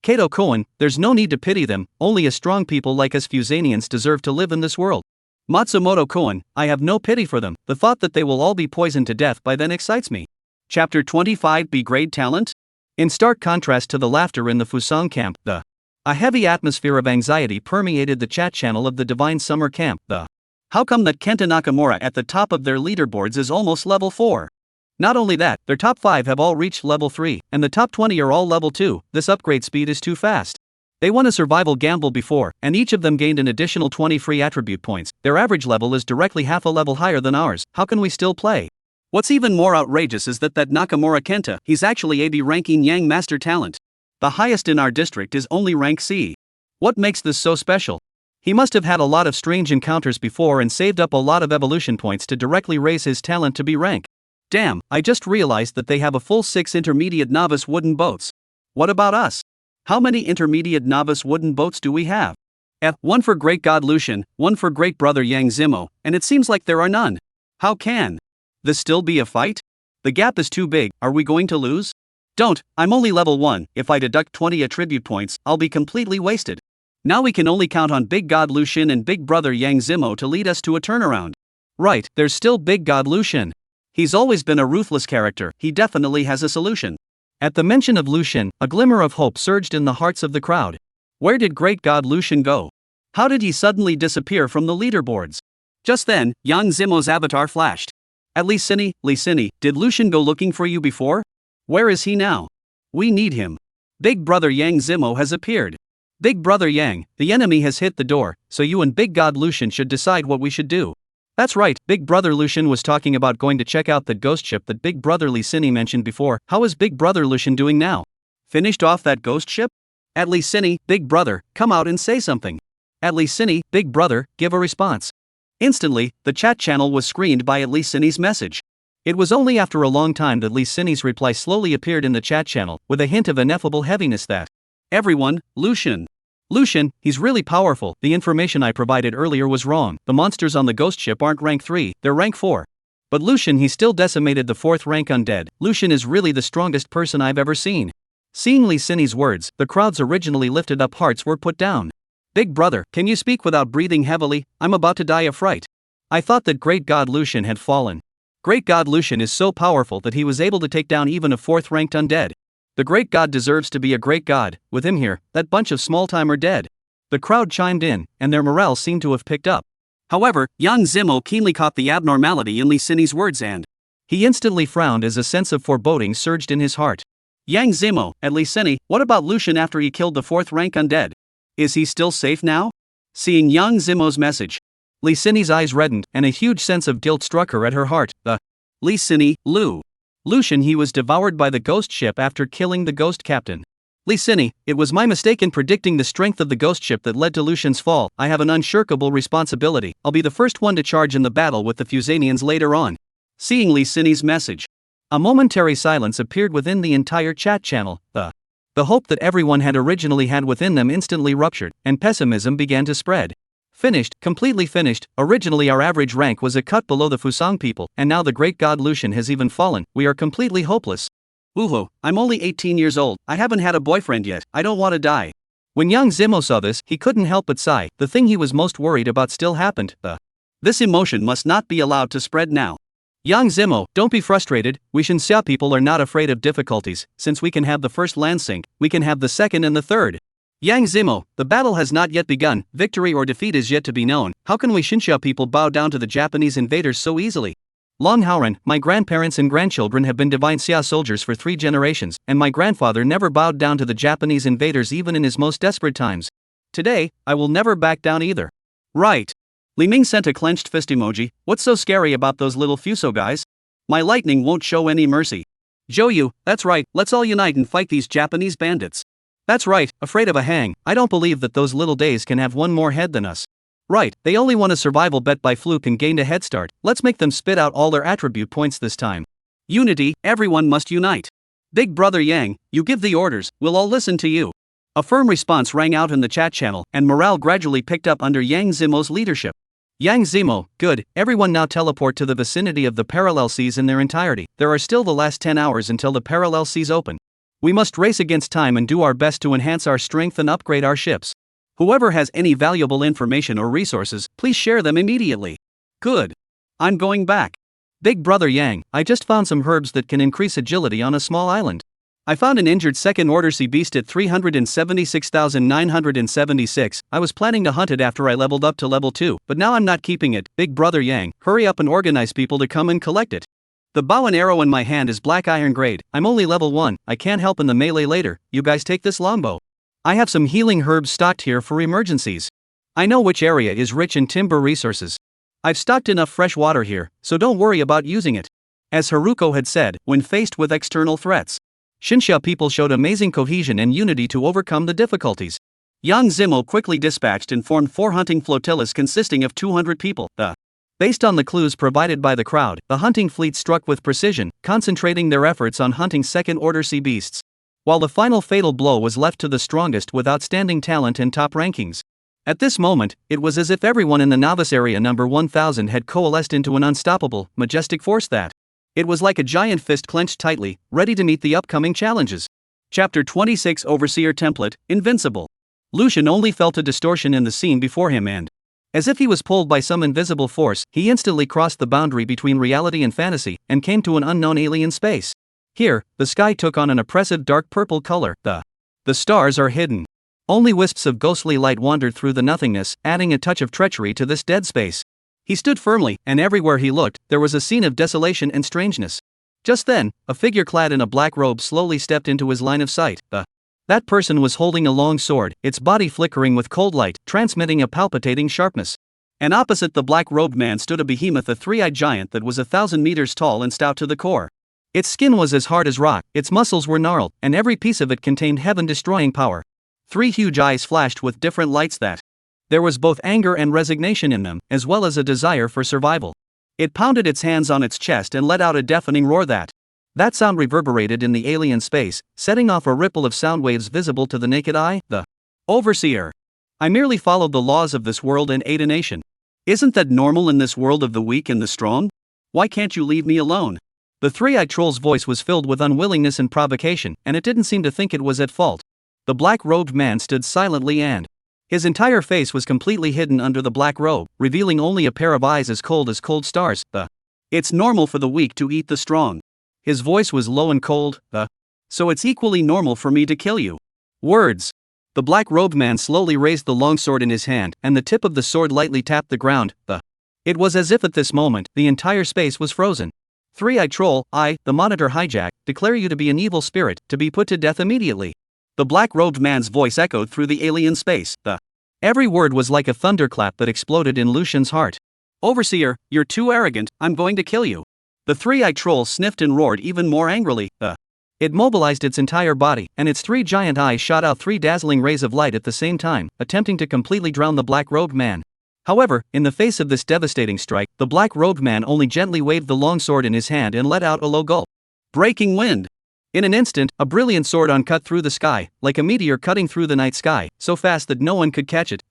Kato Koen, there's no need to pity them, only a strong people like us Fusanians deserve to live in this world. Matsumoto Koen, I have no pity for them, the thought that they will all be poisoned to death by then excites me. Chapter 25 B-Grade Talent? In stark contrast to the laughter in the Fusang camp, a heavy atmosphere of anxiety permeated the chat channel of the Divine Summer camp. How come that Kenta Nakamura at the top of their leaderboards is almost level 4? Not only that, their top 5 have all reached level 3, and the top 20 are all level 2, this upgrade speed is too fast. They won a survival gamble before, and each of them gained an additional 20 free attribute points, their average level is directly half a level higher than ours, how can we still play? What's even more outrageous is that Nakamura Kenta, he's actually AB ranking Yang Master Talent. The highest in our district is only rank C. What makes this so special? He must have had a lot of strange encounters before and saved up a lot of evolution points to directly raise his talent to B rank. Damn, I just realized that they have a full 6 intermediate novice wooden boats. What about us? How many intermediate novice wooden boats do we have? 1 for Great God Lucian, 1 for Great Brother Yang Zimo, and it seems like there are none. How can this still be a fight? The gap is too big, are we going to lose? Don't, I'm only level 1, if I deduct 20 attribute points, I'll be completely wasted. Now we can only count on Big God Lucian and Big Brother Yang Zimo to lead us to a turnaround. Right, there's still Big God Lucian. He's always been a ruthless character, he definitely has a solution. At the mention of Lucian, a glimmer of hope surged in the hearts of the crowd. Where did Great God Lucian go? How did he suddenly disappear from the leaderboards? Just then, Yang Zimo's avatar flashed. At Lee Cini, did Lucian go looking for you before? Where is he now? We need him. Big Brother Yang Zimo has appeared. Big Brother Yang, the enemy has hit the door, so you and Big God Lucian should decide what we should do. That's right, Big Brother Lucian was talking about going to check out that ghost ship that Big Brother Lee Cini mentioned before. How is Big Brother Lucian doing now? Finished off that ghost ship? At Lee Cini, Big Brother, come out and say something. At Lee Cini, Big Brother, give a response. Instantly, the chat channel was screened by At Lee Cini's message. It was only after a long time that Lee Cini's reply slowly appeared in the chat channel, with a hint of ineffable heaviness that everyone, Lucian, he's really powerful, the information I provided earlier was wrong, the monsters on the ghost ship aren't rank 3, they're rank 4. But Lucian he still decimated the 4th rank undead, Lucian is really the strongest person I've ever seen. Seeing Lee Cini's words, the crowd's originally lifted up hearts were put down. Big Brother, can you speak without breathing heavily? I'm about to die of fright. I thought that Great God Lucian had fallen. Great God Lucian is so powerful that he was able to take down even a 4th ranked undead. The great god deserves to be a great god, with him here, that bunch of small-time are dead. The crowd chimed in, and their morale seemed to have picked up. However, Yang Zimo keenly caught the abnormality in Lee Cini's words and He instantly frowned as a sense of foreboding surged in his heart. Yang Zimo, at Lee, what about Lucian after he killed the 4th rank undead? Is he still safe now? Seeing Yang Zimo's message, Lee eyes reddened, and a huge sense of guilt struck her at her heart. Lee, Lucian, he was devoured by the ghost ship after killing the ghost captain. Lee, it was my mistake in predicting the strength of the ghost ship that led to Lucian's fall. I have an unshirkable responsibility. I'll be the first one to charge in the battle with the Fusanians later on. Seeing Lee's message, a momentary silence appeared within the entire chat channel. The hope that everyone had originally had within them instantly ruptured, and pessimism began to spread. Finished, completely finished. Originally our average rank was a cut below the Fusang people, and now the great god Lucian has even fallen. We are completely hopeless. Woohoo, I'm only 18 years old, I haven't had a boyfriend yet, I don't want to die. When Yang Zimo saw this, he couldn't help but sigh. The thing he was most worried about still happened. This emotion must not be allowed to spread now. Yang Zimo, don't be frustrated. We Xinxia people are not afraid of difficulties. Since we can have the first land sink, we can have the second and the third. Yang Zimo, the battle has not yet begun. Victory or defeat is yet to be known. How can we Xinxia people bow down to the Japanese invaders so easily? Long Haoran, my grandparents and grandchildren have been divine Xia soldiers for 3 generations, and my grandfather never bowed down to the Japanese invaders even in his most desperate times. Today, I will never back down either. Right. Li Ming sent a clenched fist emoji. What's so scary about those little Fuso guys? My lightning won't show any mercy. Zhou, that's right, let's all unite and fight these Japanese bandits. That's right, afraid of a hang. I don't believe that those little days can have one more head than us. Right, they only won a survival bet by fluke and gained a head start. Let's make them spit out all their attribute points this time. Unity, everyone must unite. Big brother Yang, you give the orders, we'll all listen to you. A firm response rang out in the chat channel, and morale gradually picked up under Yang Zimo's leadership. Yang Zimo, good, everyone now teleport to the vicinity of the parallel seas in their entirety. There are still the last 10 hours until the parallel seas open. We must race against time and do our best to enhance our strength and upgrade our ships. Whoever has any valuable information or resources, please share them immediately. Good. I'm going back. Big brother Yang, I just found some herbs that can increase agility on a small island. I found an injured second order sea beast at 376,976. I was planning to hunt it after I leveled up to level 2, but now I'm not keeping it. Big brother Yang, hurry up and organize people to come and collect it. The bow and arrow in my hand is black iron grade. I'm only level 1, I can't help in the melee later. You guys take this longbow. I have some healing herbs stocked here for emergencies. I know which area is rich in timber resources. I've stocked enough fresh water here, so don't worry about using it. As Haruko had said, when faced with external threats, Xinxia people showed amazing cohesion and unity to overcome the difficulties. Yang Zimo quickly dispatched and formed 4 hunting flotillas consisting of 200 people. Based on the clues provided by the crowd, the hunting fleet struck with precision, concentrating their efforts on hunting second-order sea beasts. While the final fatal blow was left to the strongest with outstanding talent and top rankings. At this moment, it was as if everyone in the novice area number 1000 had coalesced into an unstoppable, majestic force that. It was like a giant fist clenched tightly, ready to meet the upcoming challenges. Chapter 26 Overseer Template, Invincible. Lucian only felt a distortion in the scene before him and, as if he was pulled by some invisible force, he instantly crossed the boundary between reality and fantasy, and came to an unknown alien space. Here, the sky took on an oppressive dark purple color. The stars are hidden. Only wisps of ghostly light wandered through the nothingness, adding a touch of treachery to this dead space. He stood firmly, and everywhere he looked, there was a scene of desolation and strangeness. Just then, a figure clad in a black robe slowly stepped into his line of sight. That person was holding a long sword, its body flickering with cold light, transmitting a palpitating sharpness. And opposite the black-robed man stood a behemoth, a 3-eyed giant that was 1,000 meters tall and stout to the core. Its skin was as hard as rock, its muscles were gnarled, and every piece of it contained heaven-destroying power. 3 huge eyes flashed with different lights that. There was both anger and resignation in them, as well as a desire for survival. It pounded its hands on its chest and let out a deafening roar that. That sound reverberated in the alien space, setting off a ripple of sound waves visible to the naked eye. The Overseer. I merely followed the laws of this world and ate a nation. Isn't that normal in this world of the weak and the strong? Why can't you leave me alone? The 3-eyed troll's voice was filled with unwillingness and provocation, and it didn't seem to think it was at fault. The black-robed man stood silently and his entire face was completely hidden under the black robe, revealing only a pair of eyes as cold stars. It's normal for the weak to eat the strong. His voice was low and cold. So it's equally normal for me to kill you. Words. The black-robed man slowly raised the long sword in his hand, and the tip of the sword lightly tapped the ground. It was as if at this moment, the entire space was frozen. Three-eyed troll, I, the monitor hijack, declare you to be an evil spirit, to be put to death immediately. The black-robed man's voice echoed through the alien space. Every word was like a thunderclap that exploded in Lucian's heart. Overseer, you're too arrogant, I'm going to kill you. The three-eyed troll sniffed and roared even more angrily. It mobilized its entire body, and its three giant eyes shot out three dazzling rays of light at the same time, attempting to completely drown the black-robed man. However, in the face of this devastating strike, the black-robed man only gently waved the long sword in his hand and let out a low gulp. Breaking wind! In an instant, a brilliant sword cut through the sky, like a meteor cutting through the night sky, so fast that no one could catch it.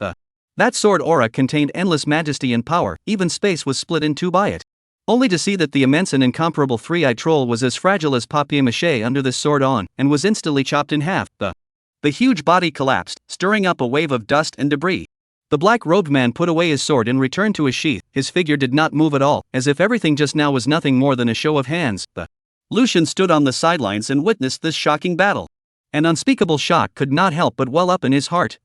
That sword aura contained endless majesty and power, even space was split in two by it. Only to see that the immense and incomparable three-eyed troll was as fragile as papier-mâché under this sword and was instantly chopped in half. The huge body collapsed, stirring up a wave of dust and debris. The black-robed man put away his sword and returned to his sheath. His figure did not move at all, as if everything just now was nothing more than a show of hands. Lucian stood on the sidelines and witnessed this shocking battle. An unspeakable shock could not help but well up in his heart.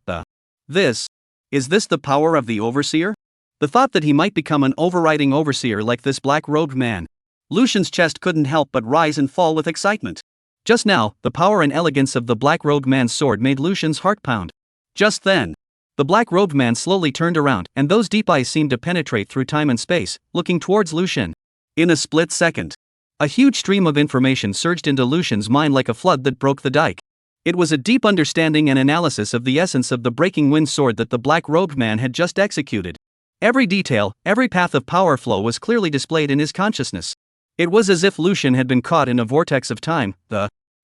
Is this the power of the overseer? The thought that he might become an overriding overseer like this black-robed man. Lucian's chest couldn't help but rise and fall with excitement. Just now, the power and elegance of the black-robed man's sword made Lucian's heart pound. Just then, the black-robed man slowly turned around, and those deep eyes seemed to penetrate through time and space, looking towards Lucian. In a split second, a huge stream of information surged into Lucian's mind like a flood that broke the dike. It was a deep understanding and analysis of the essence of the breaking wind sword that the black-robed man had just executed. Every detail, every path of power flow was clearly displayed in his consciousness. It was as if Lucian had been caught in a vortex of time,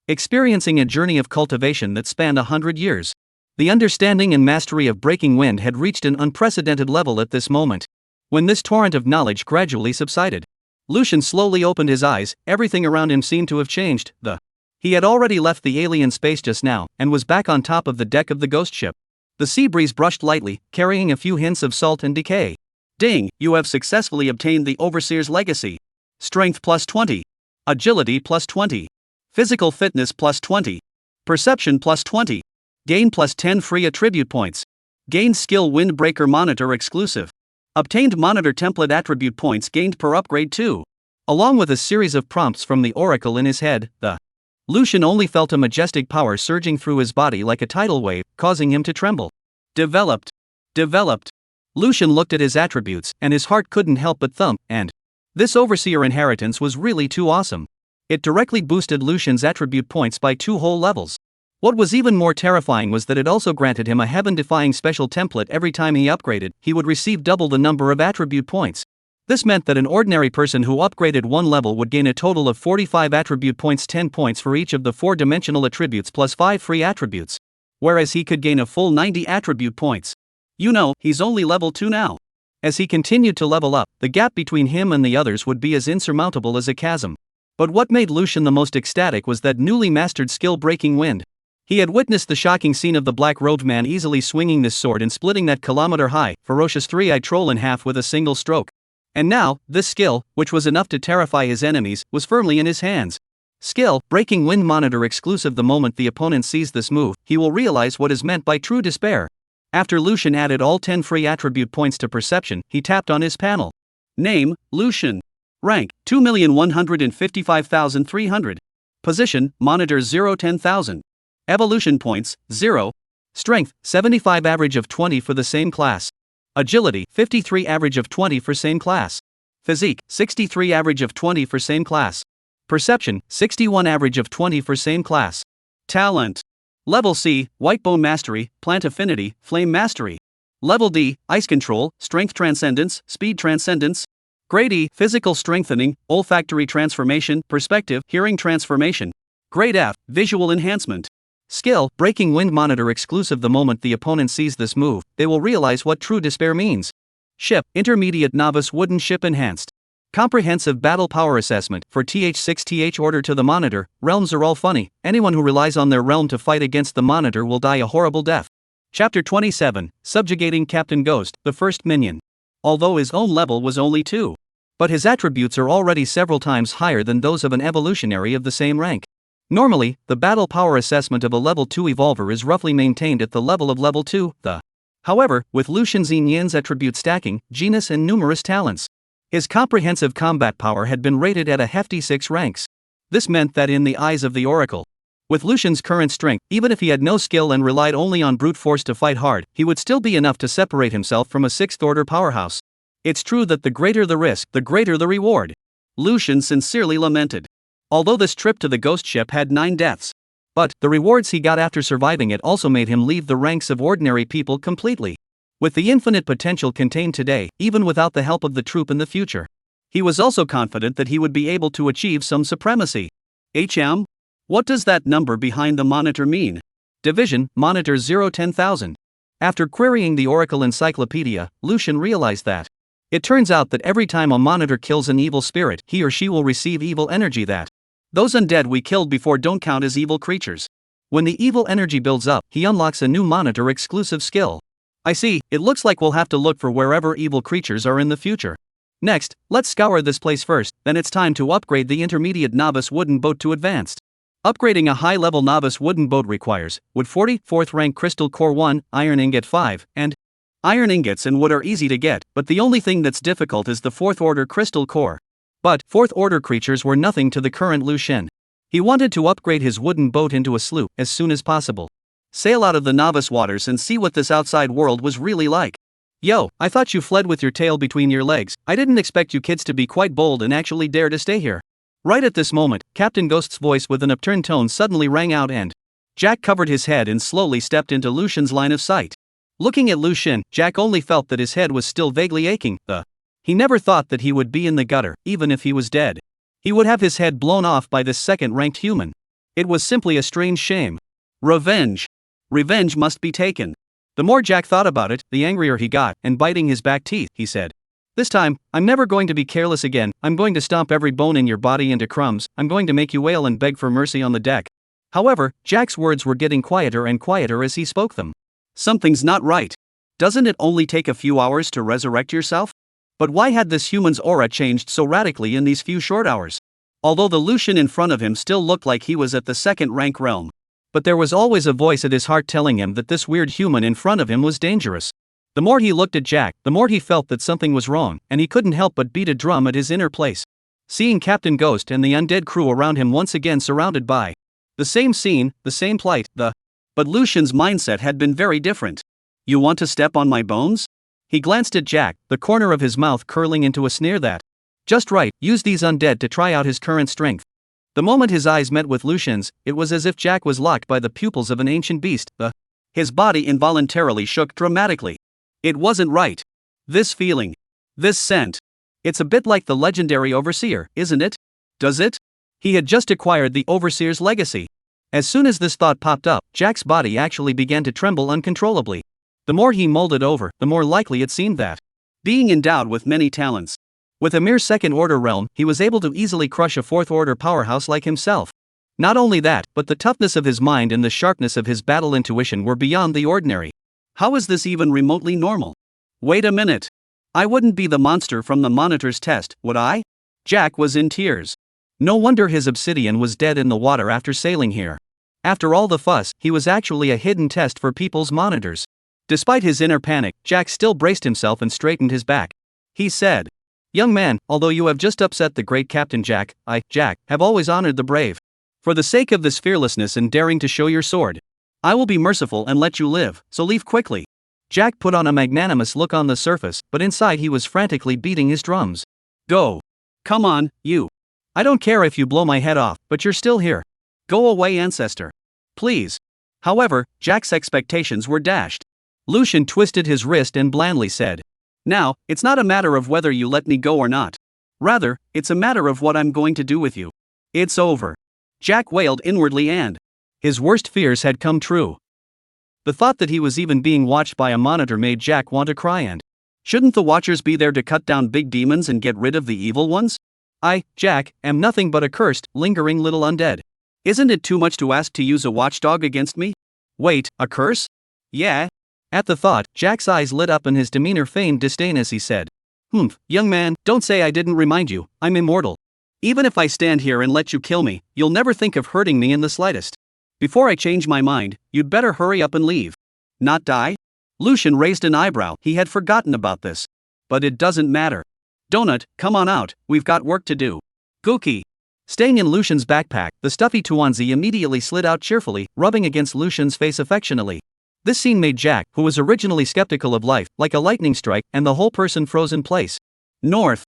experiencing a journey of cultivation that spanned 100 years. The understanding and mastery of breaking wind had reached an unprecedented level at this moment. When this torrent of knowledge gradually subsided, Lucian slowly opened his eyes. Everything around him seemed to have changed. He had already left the alien space just now, and was back on top of the deck of the ghost ship. The sea breeze brushed lightly, carrying a few hints of salt and decay. Ding, you have successfully obtained the Overseer's legacy. Strength plus 20. Agility plus 20. Physical fitness plus 20. Perception plus 20. Gain plus 10 free attribute points. Gain skill Windbreaker Monitor exclusive. Obtained monitor template attribute points gained per upgrade 2. Along with a series of prompts from the oracle in his head, Lucian only felt a majestic power surging through his body like a tidal wave, causing him to tremble. Developed. Lucian looked at his attributes, and his heart couldn't help but thump, and this overseer inheritance was really too awesome. It directly boosted Lucian's attribute points by 2 whole levels. What was even more terrifying was that it also granted him a heaven-defying special template. Every time he upgraded, he would receive double the number of attribute points. This meant that an ordinary person who upgraded 1 level would gain a total of 45 attribute points, 10 points for each of the 4-dimensional attributes plus 5 free attributes. Whereas he could gain a full 90 attribute points. He's only level 2 now. As he continued to level up, the gap between him and the others would be as insurmountable as a chasm. But what made Lucian the most ecstatic was that newly mastered skill Breaking Wind. He had witnessed the shocking scene of the black-robed man easily swinging this sword and splitting that kilometer-high, ferocious three-eyed troll in half with a single stroke. And now, this skill, which was enough to terrify his enemies, was firmly in his hands. Skill, Breaking Wind Monitor exclusive. The moment the opponent sees this move, he will realize what is meant by true despair. After Lucian added all 10 free attribute points to perception, he tapped on his panel. Name, Lucian. Rank, 2,155,300. Position, Monitor 0-10,000. Evolution points, 0. Strength, 75 average of 20 for the same class. Agility, 53 average of 20 for same class. Physique, 63 average of 20 for same class. Perception, 61 average of 20 for same class. Talent. Level C, White Bone Mastery, Plant Affinity, Flame Mastery. Level D, Ice Control, Strength Transcendence, Speed Transcendence. Grade E, Physical Strengthening, Olfactory Transformation, Perspective, Hearing Transformation. Grade F, Visual Enhancement. Skill, Breaking Wind Monitor exclusive. The moment the opponent sees this move, they will realize what true despair means. Ship, Intermediate Novice Wooden Ship Enhanced. Comprehensive Battle Power Assessment for TH6 Order to the Monitor. Realms are all funny. Anyone who relies on their realm to fight against the Monitor will die a horrible death. Chapter 27, Subjugating Captain Ghost, the first minion. Although his own level was only 2. But his attributes are already several times higher than those of an evolutionary of the same rank. Normally, the battle power assessment of a level 2 evolver is roughly maintained at the level of level 2. However, with Lucian Xinyan's attribute stacking, genus and numerous talents, His comprehensive combat power had been rated at a hefty 6 ranks. This meant that in the eyes of the Oracle, with Lucian's current strength, even if he had no skill and relied only on brute force to fight hard, he would still be enough to separate himself from a 6th order powerhouse. It's true that the greater the risk, the greater the reward, Lucian sincerely lamented. Although this trip to the ghost ship had 9 deaths, but the rewards he got after surviving it also made him leave the ranks of ordinary people completely. With the infinite potential contained today, even without the help of the troop in the future, he was also confident that he would be able to achieve some supremacy. What does that number behind the monitor mean? Division, monitor 010,000. After querying the Oracle Encyclopedia, Lucian realized that it turns out that every time a monitor kills an evil spirit, he or she will receive evil energy that those undead we killed before don't count as evil creatures. When the evil energy builds up, he unlocks a new monitor exclusive skill. I see, it looks like we'll have to look for wherever evil creatures are in the future. Next, let's scour this place first, then it's time to upgrade the intermediate novice wooden boat to advanced. Upgrading a high-level novice wooden boat requires wood 40, 4th rank crystal core 1, iron ingot 5, and iron ingots and wood are easy to get, but the only thing that's difficult is the 4th order crystal core. But 4th order creatures were nothing to the current Lucian. He wanted to upgrade his wooden boat into a sloop as soon as possible. Sail out of the novice waters and see what this outside world was really like. Yo, I thought you fled with your tail between your legs. I didn't expect you kids to be quite bold and actually dare to stay here. Right at this moment, Captain Ghost's voice with an upturned tone suddenly rang out and Jack covered his head and slowly stepped into Lucian's line of sight. Looking at Lucian, Jack only felt that his head was still vaguely aching. He never thought that he would be in the gutter, even if he was dead. He would have his head blown off by this second-ranked human. It was simply a strange shame. Revenge. Revenge must be taken. The more Jack thought about it, the angrier he got, and biting his back teeth, he said, "This time, I'm never going to be careless again. I'm going to stomp every bone in your body into crumbs. I'm going to make you wail and beg for mercy on the deck." However, Jack's words were getting quieter and quieter as he spoke them. Something's not right. Doesn't it only take a few hours to resurrect yourself? But why had this human's aura changed so radically in these few short hours? Although the Lucian in front of him still looked like he was at the 2nd rank realm. But there was always a voice at his heart telling him that this weird human in front of him was dangerous. The more he looked at Jack, the more he felt that something was wrong, and he couldn't help but beat a drum at his inner place. Seeing Captain Ghost and the undead crew around him once again surrounded by the same scene, the same plight, but Lucian's mindset had been very different. "You want to step on my bones?" He glanced at Jack, the corner of his mouth curling into a sneer that just right, use these undead to try out his current strength. The moment his eyes met with Lucian's, it was as if Jack was locked by the pupils of an ancient beast. His body involuntarily shook dramatically. It wasn't right. This feeling. This scent. It's a bit like the legendary Overseer, isn't it? Does it? He had just acquired the Overseer's legacy. As soon as this thought popped up, Jack's body actually began to tremble uncontrollably. The more he mulled it over, the more likely it seemed that, being endowed with many talents, with a mere 2nd order realm, he was able to easily crush a 4th order powerhouse like himself. Not only that, but the toughness of his mind and the sharpness of his battle intuition were beyond the ordinary. How is this even remotely normal? Wait a minute. I wouldn't be the monster from the monitor's test, would I? Jack was in tears. No wonder his obsidian was dead in the water after sailing here. After all the fuss, he was actually a hidden test for people's monitors. Despite his inner panic, Jack still braced himself and straightened his back. He said, "Young man, although you have just upset the great Captain Jack, I, Jack, have always honored the brave. For the sake of this fearlessness and daring to show your sword, I will be merciful and let you live, so leave quickly." Jack put on a magnanimous look on the surface, but inside he was frantically beating his drums. "Go. Come on, you. I don't care if you blow my head off, but you're still here. Go away, ancestor. Please." However, Jack's expectations were dashed. Lucian twisted his wrist and blandly said, "Now, it's not a matter of whether you let me go or not. Rather, it's a matter of what I'm going to do with you. It's over." Jack wailed inwardly and his worst fears had come true. The thought that he was even being watched by a monitor made Jack want to cry and shouldn't the watchers be there to cut down big demons and get rid of the evil ones? I, Jack, am nothing but a cursed, lingering little undead. Isn't it too much to ask to use a watchdog against me? Wait, a curse? Yeah. At the thought, Jack's eyes lit up and his demeanor feigned disdain as he said, Young man, don't say I didn't remind you, I'm immortal. Even if I stand here and let you kill me, you'll never think of hurting me in the slightest. Before I change my mind, you'd better hurry up and leave. Not die?" Lucian raised an eyebrow, he had forgotten about this. "But it doesn't matter. Donut, come on out, we've got work to do. Gookie. Staying in Lucian's backpack, the stuffy Tuanzi immediately slid out cheerfully, rubbing against Lucian's face affectionately. This scene made Jack, who was originally skeptical of life, like a lightning strike, and the whole person froze in place. North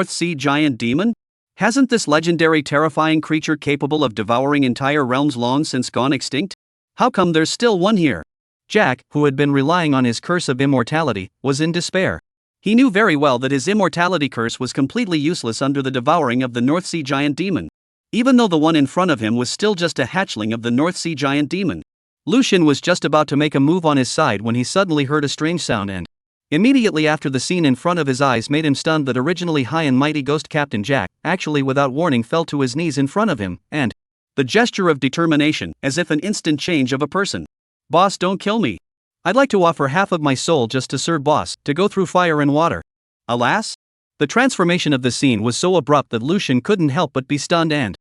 Sea giant demon? Hasn't this legendary terrifying creature capable of devouring entire realms long since gone extinct? How come there's still one here? Jack, who had been relying on his curse of immortality, was in despair. He knew very well that his immortality curse was completely useless under the devouring of the North Sea giant demon. Even though the one in front of him was still just a hatchling of the North Sea giant demon. Lucian was just about to make a move on his side when he suddenly heard a strange sound and immediately after the scene in front of his eyes made him stunned that originally high and mighty ghost Captain Jack, actually without warning fell to his knees in front of him, and the gesture of determination, as if an instant change of a person. Boss, don't kill me. I'd like to offer half of my soul just to serve boss, to go through fire and water. Alas? The transformation of the scene was so abrupt that Lucian couldn't help but be stunned and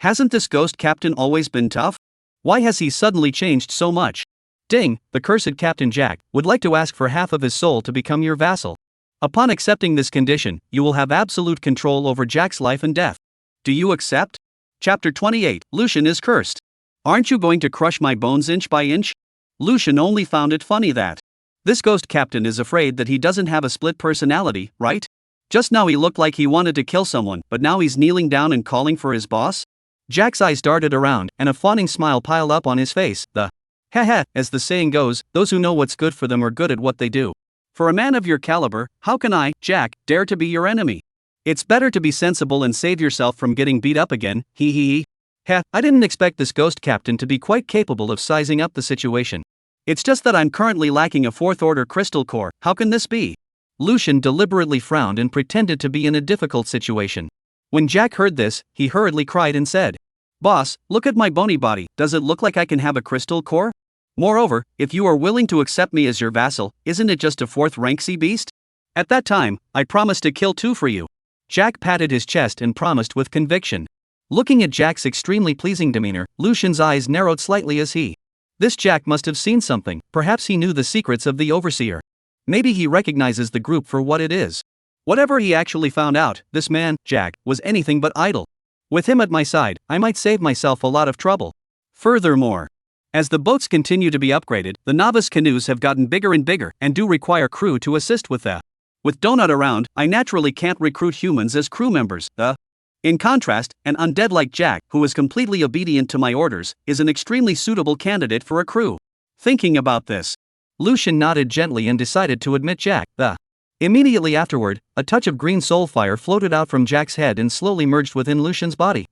hasn't this ghost captain always been tough? Why has he suddenly changed so much? Ding, the cursed Captain Jack would like to ask for half of his soul to become your vassal. Upon accepting this condition, you will have absolute control over Jack's life and death. Do you accept? Chapter 28, Lucian is cursed. Aren't you going to crush my bones inch by inch? Lucian only found it funny that this ghost captain is afraid that he doesn't have a split personality, right? Just now he looked like he wanted to kill someone, but now he's kneeling down and calling for his boss? Jack's eyes darted around, and a fawning smile piled up on his face. As the saying goes, those who know what's good for them are good at what they do. For a man of your caliber, how can I, Jack, dare to be your enemy? It's better to be sensible and save yourself from getting beat up again, I didn't expect this ghost captain to be quite capable of sizing up the situation. It's just that I'm currently lacking a 4th order crystal core, how can this be? Lucian deliberately frowned and pretended to be in a difficult situation. When Jack heard this, he hurriedly cried and said, Boss, look at my bony body, does it look like I can have a crystal core? Moreover, if you are willing to accept me as your vassal, isn't it just a 4th rank sea beast? At that time, I promise to kill 2 for you. Jack patted his chest and promised with conviction. Looking at Jack's extremely pleasing demeanor, Lucian's eyes narrowed slightly as this Jack must have seen something, perhaps he knew the secrets of the overseer. Maybe he recognizes the group for what it is. Whatever he actually found out, this man, Jack, was anything but idle. With him at my side, I might save myself a lot of trouble. Furthermore, as the boats continue to be upgraded, the novice canoes have gotten bigger and bigger and do require crew to assist with that. With Donut around, I naturally can't recruit humans as crew members, In contrast, an undead like Jack, who is completely obedient to my orders, is an extremely suitable candidate for a crew. Thinking about this, Lucian nodded gently and decided to admit Jack. Immediately afterward, a touch of green soul fire floated out from Jack's head and slowly merged within Lucian's body.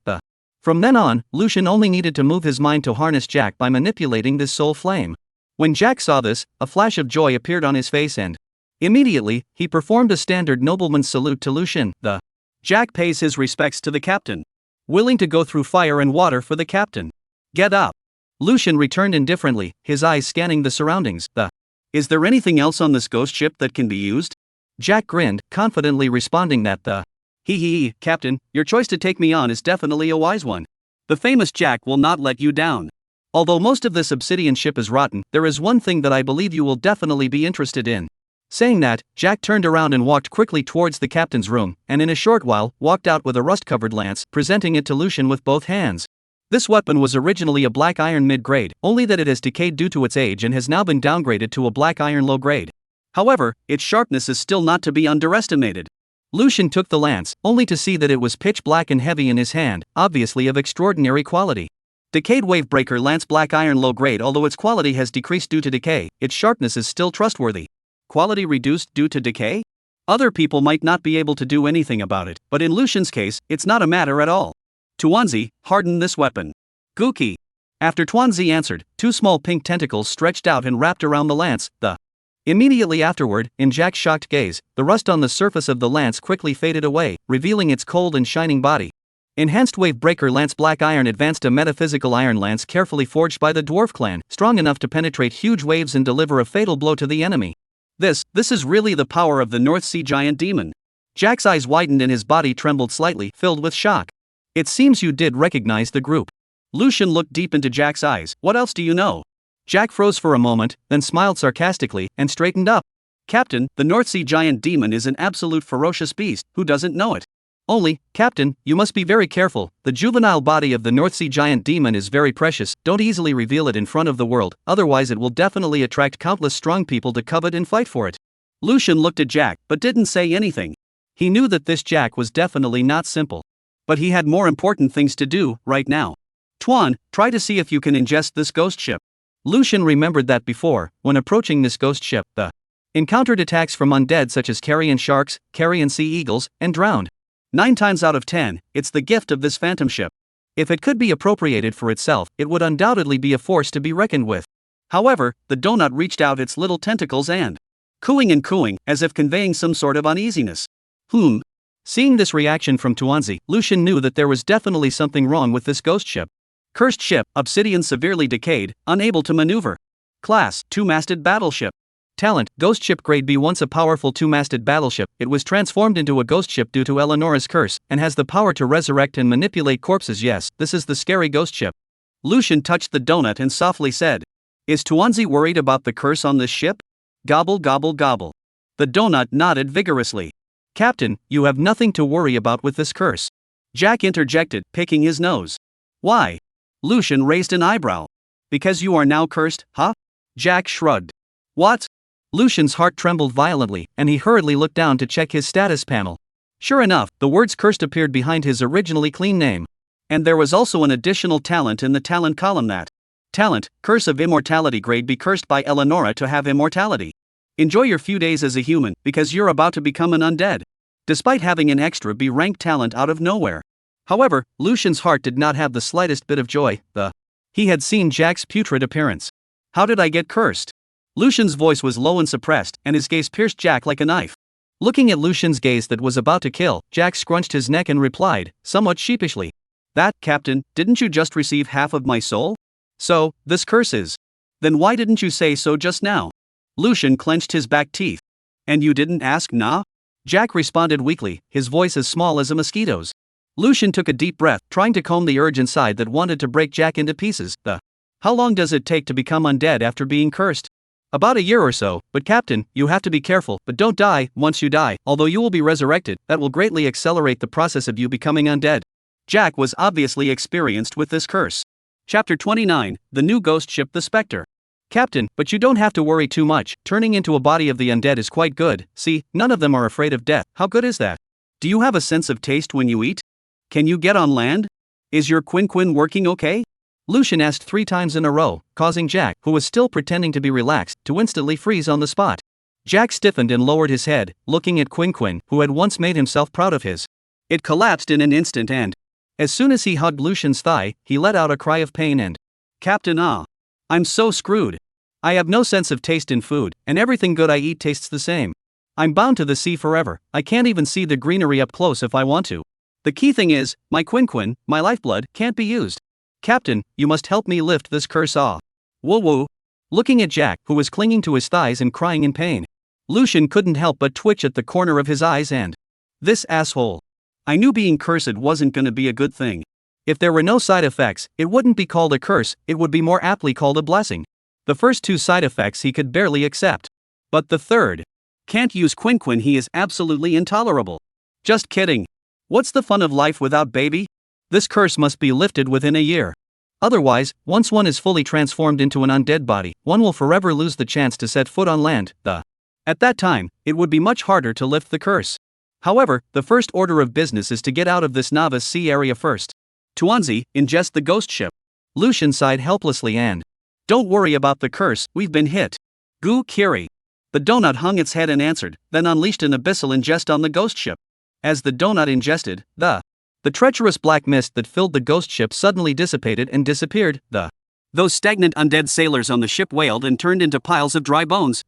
From then on, Lucian only needed to move his mind to harness Jack by manipulating this soul flame. When Jack saw this, a flash of joy appeared on his face and immediately, he performed a standard nobleman's salute to Lucian. Jack pays his respects to the captain. Willing to go through fire and water for the captain. Get up. Lucian returned indifferently, his eyes scanning the surroundings. Is there anything else on this ghost ship that can be used? Jack grinned, confidently responding that Captain, your choice to take me on is definitely a wise one. The famous Jack will not let you down. Although most of this obsidian ship is rotten, there is one thing that I believe you will definitely be interested in. Saying that, Jack turned around and walked quickly towards the captain's room, and in a short while, walked out with a rust-covered lance, presenting it to Lucian with both hands. This weapon was originally a black iron mid-grade, only that it has decayed due to its age and has now been downgraded to a black iron low-grade. However, its sharpness is still not to be underestimated. Lucian took the lance, only to see that it was pitch black and heavy in his hand, obviously of extraordinary quality. Decayed Wavebreaker Lance Black Iron Low Grade. Although its quality has decreased due to decay, its sharpness is still trustworthy. Quality reduced due to decay? Other people might not be able to do anything about it, but in Lucian's case, it's not a matter at all. Tuanzi, harden this weapon. Gookie. After Tuanzi answered, 2 small pink tentacles stretched out and wrapped around the lance. Immediately afterward, in Jack's shocked gaze, the rust on the surface of the lance quickly faded away, revealing its cold and shining body. Enhanced Wavebreaker Lance Black Iron Advanced, a metaphysical iron lance carefully forged by the dwarf clan, strong enough to penetrate huge waves and deliver a fatal blow to the enemy. This is really the power of the North Sea giant demon. Jack's eyes widened and his body trembled slightly, filled with shock. It seems you did recognize the group. Lucian looked deep into Jack's eyes. What else do you know? Jack froze for a moment, then smiled sarcastically, and straightened up. Captain, the North Sea giant demon is an absolute ferocious beast, who doesn't know it? Only, Captain, you must be very careful, the juvenile body of the North Sea giant demon is very precious, don't easily reveal it in front of the world, otherwise it will definitely attract countless strong people to covet and fight for it. Lucian looked at Jack, but didn't say anything. He knew that this Jack was definitely not simple. But he had more important things to do, right now. Tuan, try to see if you can ingest this ghost ship. Lucian remembered that before, when approaching this ghost ship, the encountered attacks from undead such as carrion sharks, carrion sea eagles, and drowned. 9 times out of 10, it's the gift of this phantom ship. If it could be appropriated for itself, it would undoubtedly be a force to be reckoned with. However, the donut reached out its little tentacles and cooing, as if conveying some sort of uneasiness. Seeing this reaction from Tuanzi, Lucian knew that there was definitely something wrong with this ghost ship. Cursed ship, obsidian severely decayed, unable to maneuver. Class, 2-masted battleship. Talent, ghost ship grade B. Once a powerful 2-masted battleship, it was transformed into a ghost ship due to Eleonora's curse, and has the power to resurrect and manipulate corpses. Yes, this is the scary ghost ship. Lucian touched the donut and softly said, "Is Tuanzi worried about the curse on this ship?" Gobble gobble gobble. The donut nodded vigorously. "Captain, you have nothing to worry about with this curse." Jack interjected, picking his nose. "Why?" Lucian raised an eyebrow. "Because you are now cursed, huh?" Jack shrugged. "What?" Lucian's heart trembled violently, and he hurriedly looked down to check his status panel. Sure enough, the words cursed appeared behind his originally clean name. And there was also an additional talent in the talent column that talent, curse of immortality grade be cursed by Eleonora to have immortality. Enjoy your few days as a human, because you're about to become an undead. Despite having an extra B rank talent out of nowhere. However, Lucian's heart did not have the slightest bit of joy. He had seen Jack's putrid appearance. "How did I get cursed?" Lucian's voice was low and suppressed, and his gaze pierced Jack like a knife. Looking at Lucian's gaze that was about to kill, Jack scrunched his neck and replied, somewhat sheepishly. "That, Captain, didn't you just receive half of my soul? So, this curse is. Then why didn't you say so just now?" Lucian clenched his back teeth. "And you didn't ask, nah?" Jack responded weakly, his voice as small as a mosquito's. Lucian took a deep breath, trying to calm the urge inside that wanted to break Jack into pieces. How long does it take to become undead after being cursed?" "About a year or so, but Captain, you have to be careful, but don't die. Once you die, although you will be resurrected, that will greatly accelerate the process of you becoming undead." Jack was obviously experienced with this curse. Chapter 29, The New Ghost Ship the Spectre. "Captain, but you don't have to worry too much, turning into a body of the undead is quite good, see, none of them are afraid of death, how good is that? Do you have a sense of taste when you eat? Can you get on land? Is your quinquin working okay?" Lucian asked 3 times in a row, causing Jack, who was still pretending to be relaxed, to instantly freeze on the spot. Jack stiffened and lowered his head, looking at Quinquin, who had once made himself proud of his. It collapsed in an instant and, as soon as he hugged Lucian's thigh, he let out a cry of pain and, "Captain, I'm so screwed. I have no sense of taste in food, and everything good I eat tastes the same. I'm bound to the sea forever, I can't even see the greenery up close if I want to. The key thing is, my quinquin, my lifeblood, can't be used. Captain, you must help me lift this curse off." Woo. Looking at Jack, who was clinging to his thighs and crying in pain. Lucian couldn't help but twitch at the corner of his eyes and, "This asshole. I knew being cursed wasn't gonna be a good thing. If there were no side effects, it wouldn't be called a curse, it would be more aptly called a blessing. The first 2 side effects he could barely accept. But the third, can't use quinquin, he is absolutely intolerable. Just kidding. What's the fun of life without baby? This curse must be lifted within a year. Otherwise, once one is fully transformed into an undead body, one will forever lose the chance to set foot on land. At that time, it would be much harder to lift the curse. However, the first order of business is to get out of this novice sea area first. Tuanzi, ingest the ghost ship." Lucian sighed helplessly and, "Don't worry about the curse, we've been hit. Gu Kiri." The donut hung its head and answered, then unleashed an abyssal ingest on the ghost ship. As the donut ingested, the treacherous black mist that filled the ghost ship suddenly dissipated and disappeared. Those stagnant undead sailors on the ship wailed and turned into piles of dry bones.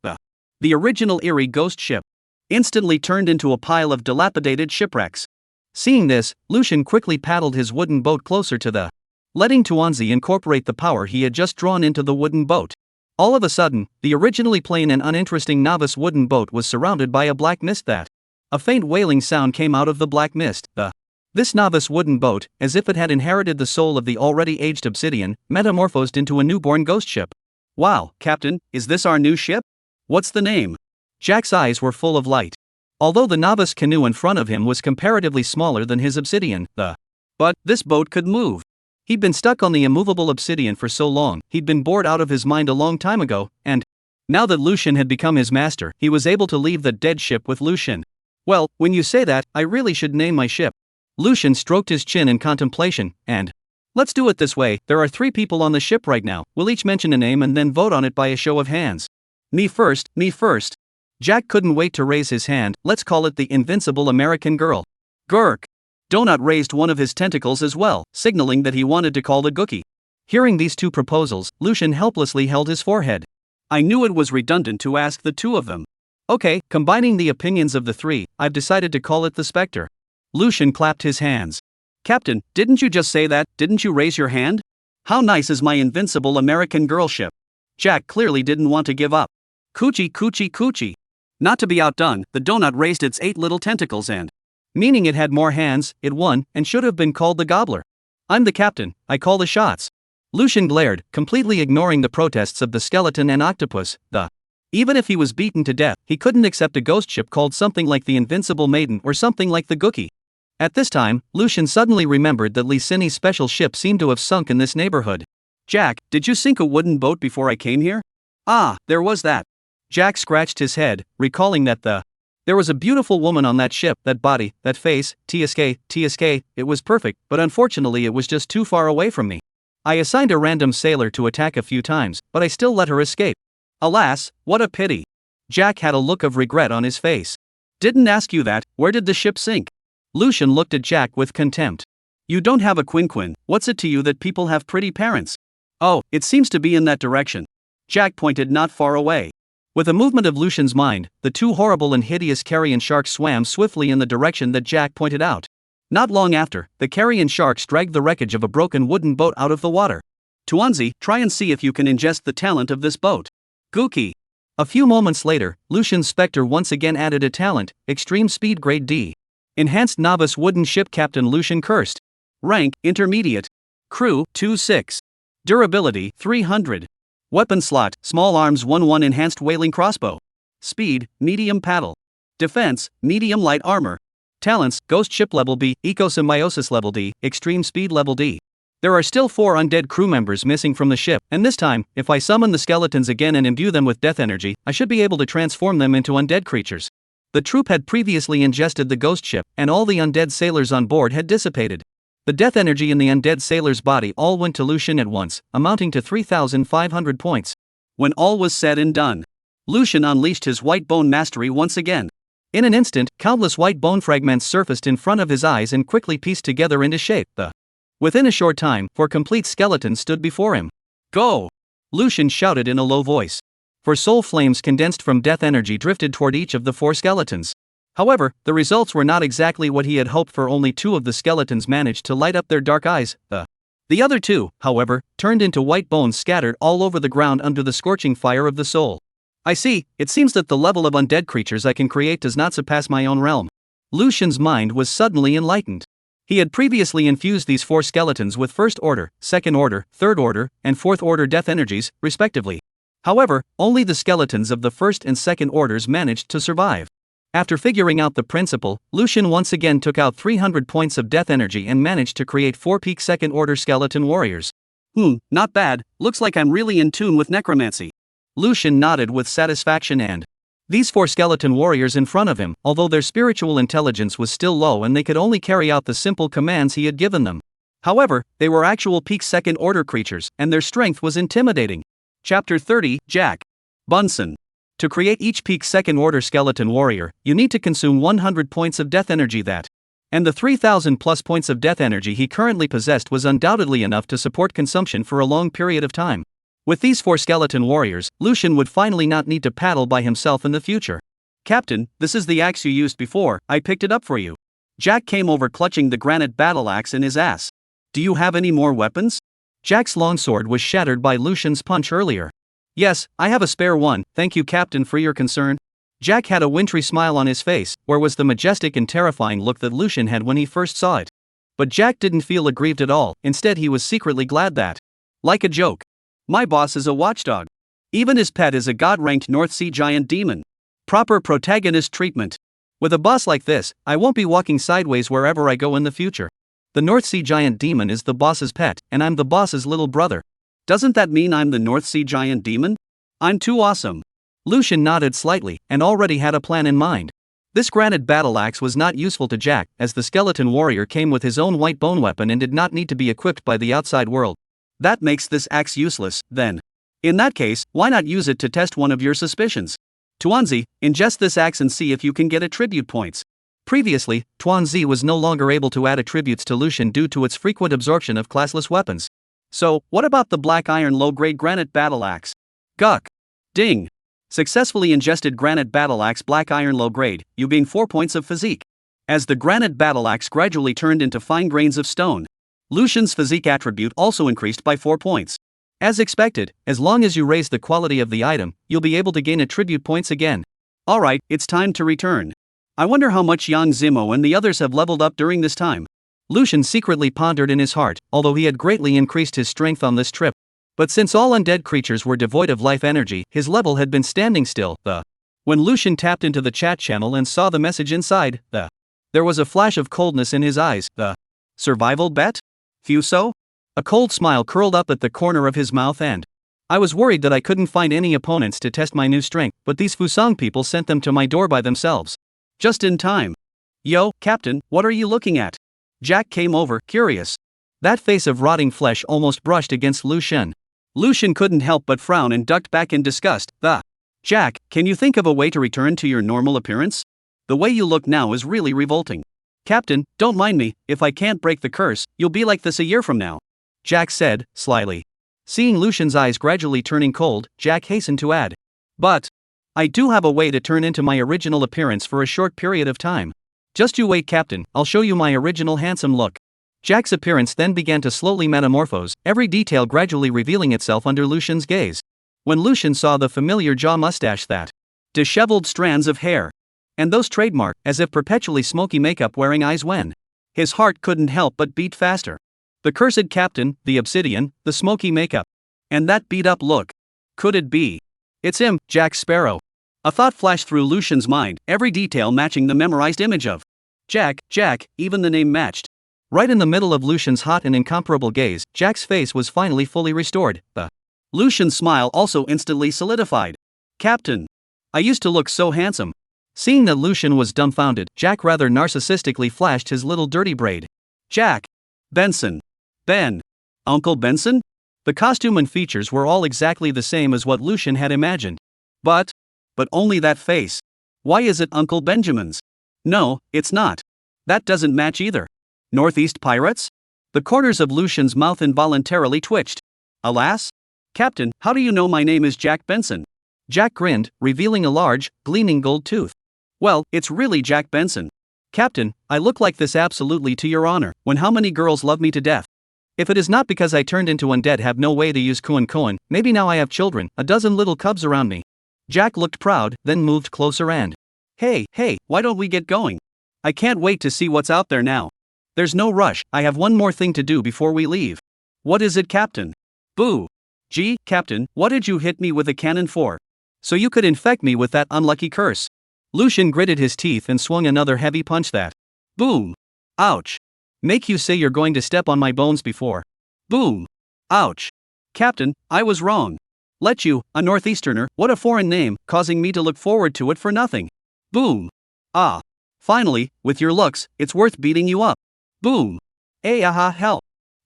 The original eerie ghost ship instantly turned into a pile of dilapidated shipwrecks. Seeing this, Lucian quickly paddled his wooden boat closer to letting Tuanzi incorporate the power he had just drawn into the wooden boat. All of a sudden, the originally plain and uninteresting novice wooden boat was surrounded by a black mist that. A faint wailing sound came out of the black mist. This novice wooden boat, as if it had inherited the soul of the already aged obsidian, metamorphosed into a newborn ghost ship. "Wow, Captain, is this our new ship? What's the name?" Jack's eyes were full of light. Although the novice canoe in front of him was comparatively smaller than his obsidian, but this boat could move. He'd been stuck on the immovable obsidian for so long, he'd been bored out of his mind a long time ago, and now that Lucian had become his master, he was able to leave the dead ship with Lucian. Well, when you say that, I really should name my ship. Lucian stroked his chin in contemplation, and let's do it this way, there are 3 people on the ship right now, we'll each mention a name and then vote on it by a show of hands. Me first, me first. Jack couldn't wait to raise his hand, let's call it the invincible American girl. Gurk. Donut raised one of his tentacles as well, signaling that he wanted to call the Gookie. Hearing these 2 proposals, Lucian helplessly held his forehead. I knew it was redundant to ask the 2 of them. Okay, combining the opinions of the 3, I've decided to call it the Spectre. Lucian clapped his hands. Captain, didn't you just say that? Didn't you raise your hand? How nice is my invincible American girl ship? Jack clearly didn't want to give up. Coochie coochie coochie. Not to be outdone, the donut raised its 8 little tentacles and, meaning it had more hands, it won, and should have been called the Gobbler. I'm the captain, I call the shots. Lucian glared, completely ignoring the protests of the skeleton and octopus. Even if he was beaten to death, he couldn't accept a ghost ship called something like the Invincible Maiden or something like the Gookie. At this time, Lucian suddenly remembered that Licini's special ship seemed to have sunk in this neighborhood. Jack, did you sink a wooden boat before I came here? Ah, there was that. Jack scratched his head, recalling that there was a beautiful woman on that ship, that body, that face, TSK, it was perfect, but unfortunately it was just too far away from me. I assigned a random sailor to attack a few times, but I still let her escape. Alas, what a pity. Jack had a look of regret on his face. Didn't ask you that, where did the ship sink? Lucian looked at Jack with contempt. You don't have a quinquin, what's it to you that people have pretty parents? Oh, it seems to be in that direction. Jack pointed not far away. With a movement of Lucian's mind, the 2 horrible and hideous carrion sharks swam swiftly in the direction that Jack pointed out. Not long after, the carrion sharks dragged the wreckage of a broken wooden boat out of the water. Tuanzi, try and see if you can ingest the talent of this boat. Gookie. A few moments later, Lucian's Spectre once again added a talent, Extreme Speed Grade D. Enhanced Novice Wooden Ship Captain Lucian cursed. Rank, Intermediate. Crew, 2-6. Durability, 300. Weapon slot, Small Arms 1-1 Enhanced Whaling Crossbow. Speed, Medium Paddle. Defense, Medium Light Armor. Talents, Ghost Ship Level B, Ecosymbiosis Level D, Extreme Speed Level D. There are still 4 undead crew members missing from the ship, and this time, if I summon the skeletons again and imbue them with death energy, I should be able to transform them into undead creatures. The troop had previously ingested the ghost ship, and all the undead sailors on board had dissipated. The death energy in the undead sailor's body all went to Lucian at once, amounting to 3,500 points. When all was said and done, Lucian unleashed his white bone mastery once again. In an instant, countless white bone fragments surfaced in front of his eyes and quickly pieced together into shape. Within a short time, 4 complete skeletons stood before him. Go! Lucian shouted in a low voice. 4 soul flames condensed from death energy drifted toward each of the 4 skeletons. However, the results were not exactly what he had hoped for. Only 2 of the skeletons managed to light up their dark eyes. The other 2, however, turned into white bones scattered all over the ground under the scorching fire of the soul. I see, it seems that the level of undead creatures I can create does not surpass my own realm. Lucian's mind was suddenly enlightened. He had previously infused these 4 skeletons with first order, second order, third order, and fourth order death energies, respectively. However, only the skeletons of the first and second orders managed to survive. After figuring out the principle, Lucian once again took out 300 points of death energy and managed to create 4 peak second order skeleton warriors. Not bad, looks like I'm really in tune with necromancy. Lucian nodded with satisfaction and these 4 skeleton warriors in front of him, although their spiritual intelligence was still low and they could only carry out the simple commands he had given them. However, they were actual peak second order creatures, and their strength was intimidating. Chapter 30, Jack. Bunsen. To create each peak second order skeleton warrior, you need to consume 100 points of death energy and the 3,000 plus points of death energy he currently possessed was undoubtedly enough to support consumption for a long period of time. With these 4 skeleton warriors, Lucian would finally not need to paddle by himself in the future. Captain, this is the axe you used before, I picked it up for you. Jack came over clutching the granite battle axe in his ass. Do you have any more weapons? Jack's longsword was shattered by Lucian's punch earlier. Yes, I have a spare one, thank you Captain for your concern. Jack had a wintry smile on his face, where was the majestic and terrifying look that Lucian had when he first saw it. But Jack didn't feel aggrieved at all, instead he was secretly glad that, like a joke, my boss is a watchdog. Even his pet is a god-ranked North Sea giant demon. Proper protagonist treatment. With a boss like this, I won't be walking sideways wherever I go in the future. The North Sea Giant Demon is the boss's pet, and I'm the boss's little brother. Doesn't that mean I'm the North Sea Giant Demon? I'm too awesome. Lucian nodded slightly, and already had a plan in mind. This granite battle axe was not useful to Jack, as the skeleton warrior came with his own white bone weapon and did not need to be equipped by the outside world. That makes this axe useless, then. In that case, why not use it to test one of your suspicions? Tuanzi, ingest this axe and see if you can get attribute points. Previously, Tuanzi was no longer able to add attributes to Lucian due to its frequent absorption of classless weapons. So, what about the black iron low-grade granite battle axe? Guck. Ding. Successfully ingested granite battle axe black iron low grade, you gain 4 points of physique. As the granite battle axe gradually turned into fine grains of stone, Lucian's physique attribute also increased by 4 points. As expected, as long as you raise the quality of the item, you'll be able to gain attribute points again. Alright, it's time to return. I wonder how much Yang Zimo and the others have leveled up during this time. Lucian secretly pondered in his heart, although he had greatly increased his strength on this trip. But since all undead creatures were devoid of life energy, his level had been standing still. When Lucian tapped into the chat channel and saw the message inside, there was a flash of coldness in his eyes. Survival bet? Fuso? A cold smile curled up at the corner of his mouth and I was worried that I couldn't find any opponents to test my new strength, but these Fusang people sent them to my door by themselves. Just in time. Yo, Captain, what are you looking at? Jack came over, curious. That face of rotting flesh almost brushed against Lucian. Lucian couldn't help but frown and ducked back in disgust. Jack, can you think of a way to return to your normal appearance? The way you look now is really revolting. Captain, don't mind me, if I can't break the curse, you'll be like this a year from now. Jack said, slyly. Seeing Lucian's eyes gradually turning cold, Jack hastened to add. But I do have a way to turn into my original appearance for a short period of time. Just you wait, Captain, I'll show you my original handsome look. Jack's appearance then began to slowly metamorphose, every detail gradually revealing itself under Lucian's gaze. When Lucian saw the familiar jaw mustache, that disheveled strands of hair, and those trademark, as if perpetually smoky makeup wearing eyes, when his heart couldn't help but beat faster. The cursed captain, the obsidian, the smoky makeup, and that beat-up look. Could it be? It's him, Jack Sparrow. A thought flashed through Lucian's mind, every detail matching the memorized image of Jack, even the name matched. Right in the middle of Lucian's hot and incomparable gaze, Jack's face was finally fully restored. Lucian's smile also instantly solidified. Captain. I used to look so handsome. Seeing that Lucian was dumbfounded, Jack rather narcissistically flashed his little dirty braid. Jack. Benson. Ben. Uncle Benson? The costume and features were all exactly the same as what Lucian had imagined. But only that face. Why is it Uncle Benjamin's? No, it's not. That doesn't match either. Northeast Pirates? The corners of Lucian's mouth involuntarily twitched. Alas? Captain, how do you know my name is Jack Benson? Jack grinned, revealing a large, gleaming gold tooth. Well, it's really Jack Benson. Captain, I look like this absolutely to your honor, when how many girls love me to death. If it is not because I turned into undead, have no way to use Koan, maybe now I have children, a dozen little cubs around me. Jack looked proud, then moved closer and Hey, why don't we get going? I can't wait to see what's out there now. There's no rush, I have one more thing to do before we leave. What is it, Captain? Boo. Gee, Captain, what did you hit me with a cannon for? So you could infect me with that unlucky curse. Lucian gritted his teeth and swung another heavy punch that. Boom. Ouch. Make you say you're going to step on my bones before. Boom. Ouch. Captain, I was wrong. Let you, a northeasterner, what a foreign name, causing me to look forward to it for nothing. Boom. Ah. Finally, with your looks, it's worth beating you up. Boom. Aha, hell.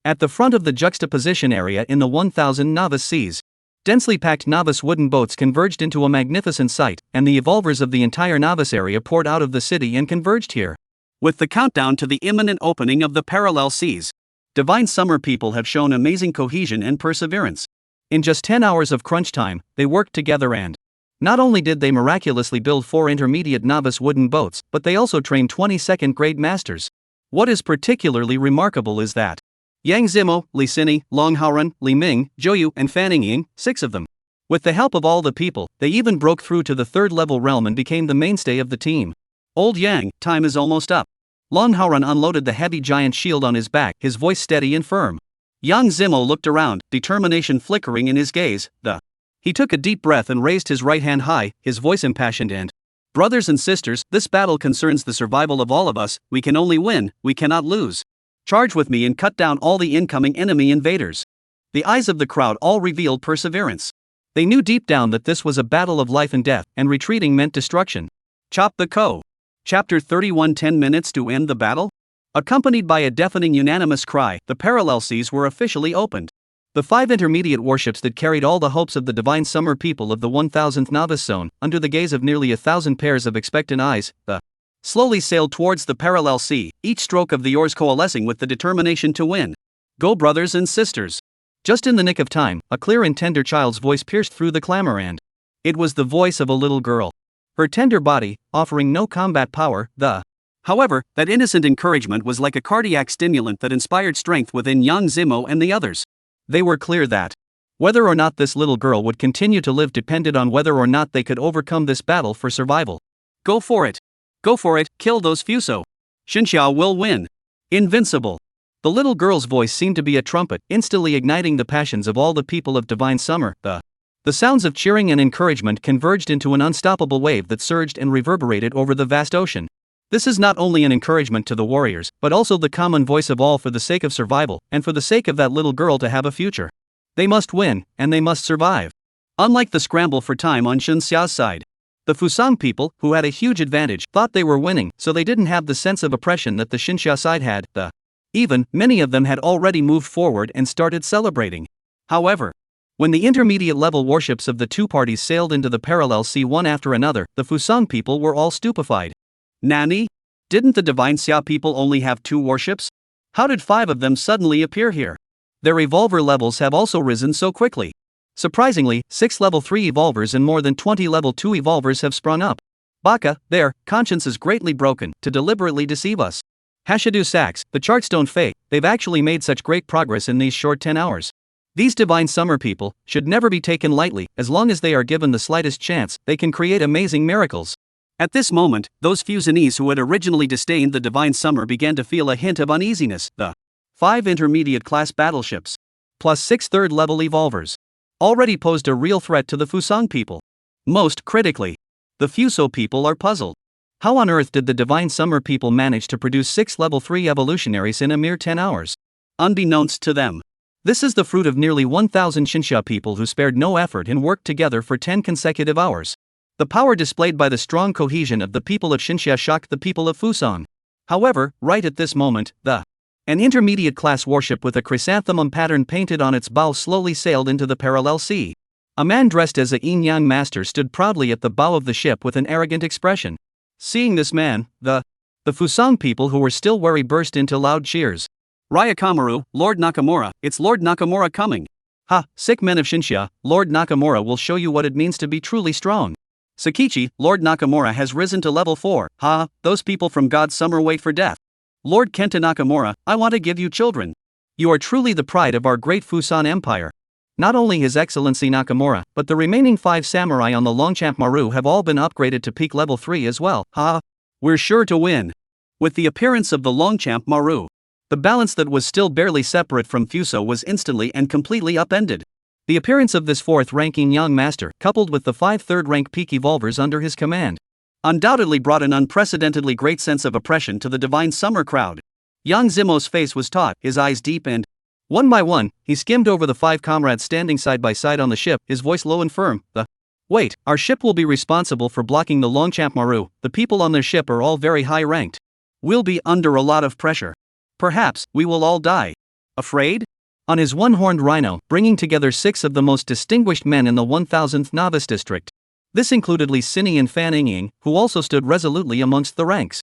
At the front of the juxtaposition area in the 1,000 novice seas, densely packed novice wooden boats converged into a magnificent sight, and the evolvers of the entire novice area poured out of the city and converged here. With the countdown to the imminent opening of the parallel seas, Divine Summer people have shown amazing cohesion and perseverance. In just 10 hours of crunch time, they worked together and not only did they miraculously build 4 intermediate novice wooden boats, but they also trained 20 second-grade masters. What is particularly remarkable is that Yang Zimo, Li Sini, Long Haoran, Li Ming, Zhou and Fanning Ying, 6 of them. With the help of all the people, they even broke through to the 3rd level realm and became the mainstay of the team. Old Yang, time is almost up. Long Haoran unloaded the heavy giant shield on his back, his voice steady and firm. Yang Zimo looked around, determination flickering in his gaze. He took a deep breath and raised his right hand high, his voice impassioned and Brothers and sisters, this battle concerns the survival of all of us. We can only win, we cannot lose. Charge with me and cut down all the incoming enemy invaders. The eyes of the crowd all revealed perseverance. They knew deep down that this was a battle of life and death, and retreating meant destruction. Chop the Ko. Chapter 31. 10 minutes to end the battle? Accompanied by a deafening unanimous cry, the parallel seas were officially opened. The 5 intermediate warships that carried all the hopes of the divine summer people of the 1000th novice zone, under the gaze of nearly 1,000 pairs of expectant eyes, slowly sailed towards the parallel sea, each stroke of the oars coalescing with the determination to win. Go, brothers and sisters! Just in the nick of time, a clear and tender child's voice pierced through the clamor, and it was the voice of a little girl. Her tender body, offering no combat power, However, that innocent encouragement was like a cardiac stimulant that inspired strength within Yang Zimo and the others. They were clear that whether or not this little girl would continue to live depended on whether or not they could overcome this battle for survival. Go for it! Go for it, kill those Fuso! Xinxia will win! Invincible! The little girl's voice seemed to be a trumpet, instantly igniting the passions of all the people of Divine Summer. The sounds of cheering and encouragement converged into an unstoppable wave that surged and reverberated over the vast ocean. This is not only an encouragement to the warriors, but also the common voice of all for the sake of survival, and for the sake of that little girl to have a future. They must win, and they must survive. Unlike the scramble for time on Xinxia's side, the Fusang people, who had a huge advantage, thought they were winning, so they didn't have the sense of oppression that the Xinxia side had. Even, many of them had already moved forward and started celebrating. However, when the intermediate level warships of the two parties sailed into the parallel sea one after another, the Fusang people were all stupefied. Nani? Didn't the Divine Xia people only have 2 warships? How did 5 of them suddenly appear here? Their evolver levels have also risen so quickly. Surprisingly, 6 level 3 evolvers and more than 20 level 2 evolvers have sprung up. Baka, their conscience is greatly broken, to deliberately deceive us. Hashadu Sachs, the charts don't fake, they've actually made such great progress in these short 10 hours. These Divine Summer people should never be taken lightly. As long as they are given the slightest chance, they can create amazing miracles. At this moment, those Fusanese who had originally disdained the Divine Summer began to feel a hint of uneasiness. The 5 intermediate class battleships, plus 6 third-level evolvers, already posed a real threat to the Fusang people. Most critically, the Fuso people are puzzled. How on earth did the Divine Summer people manage to produce 6 level 3 evolutionaries in a mere 10 hours? Unbeknownst to them, this is the fruit of nearly 1,000 Xinxia people who spared no effort and worked together for 10 consecutive hours. The power displayed by the strong cohesion of the people of Xinxia shocked the people of Fusang. However, right at this moment, an intermediate class warship with a chrysanthemum pattern painted on its bow slowly sailed into the parallel sea. A man dressed as a yin-yang master stood proudly at the bow of the ship with an arrogant expression. Seeing this man, the Fusang people who were still wary burst into loud cheers. Ryakamaru, Lord Nakamura, it's Lord Nakamura coming. Ha, sick men of Xinxia, Lord Nakamura will show you what it means to be truly strong. Sakichi, Lord Nakamura has risen to level 4, ha, those people from God's summer wait for death. Lord Kenta Nakamura, I want to give you children. You are truly the pride of our great Fusan Empire. Not only His Excellency Nakamura, but the remaining 5 samurai on the Longchamp Maru have all been upgraded to peak level 3 as well, ha. We're sure to win. With the appearance of the Longchamp Maru, the balance that was still barely separate from Fuso was instantly and completely upended. The appearance of this 4th-ranking young master, coupled with the 5 third-rank peak evolvers under his command, undoubtedly brought an unprecedentedly great sense of oppression to the Divine Summer crowd. Yang Zimo's face was taut, his eyes deep, and one by one, he skimmed over the 5 comrades standing side by side on the ship, his voice low and firm. Wait, our ship will be responsible for blocking the Longchamp Maru. The people on their ship are all very high-ranked. We'll be under a lot of pressure. Perhaps, we will all die. Afraid? On his one-horned rhino, bringing together 6 of the most distinguished men in the 1000th Novice District. This included Li Sini and Fan Ying, who also stood resolutely amongst the ranks.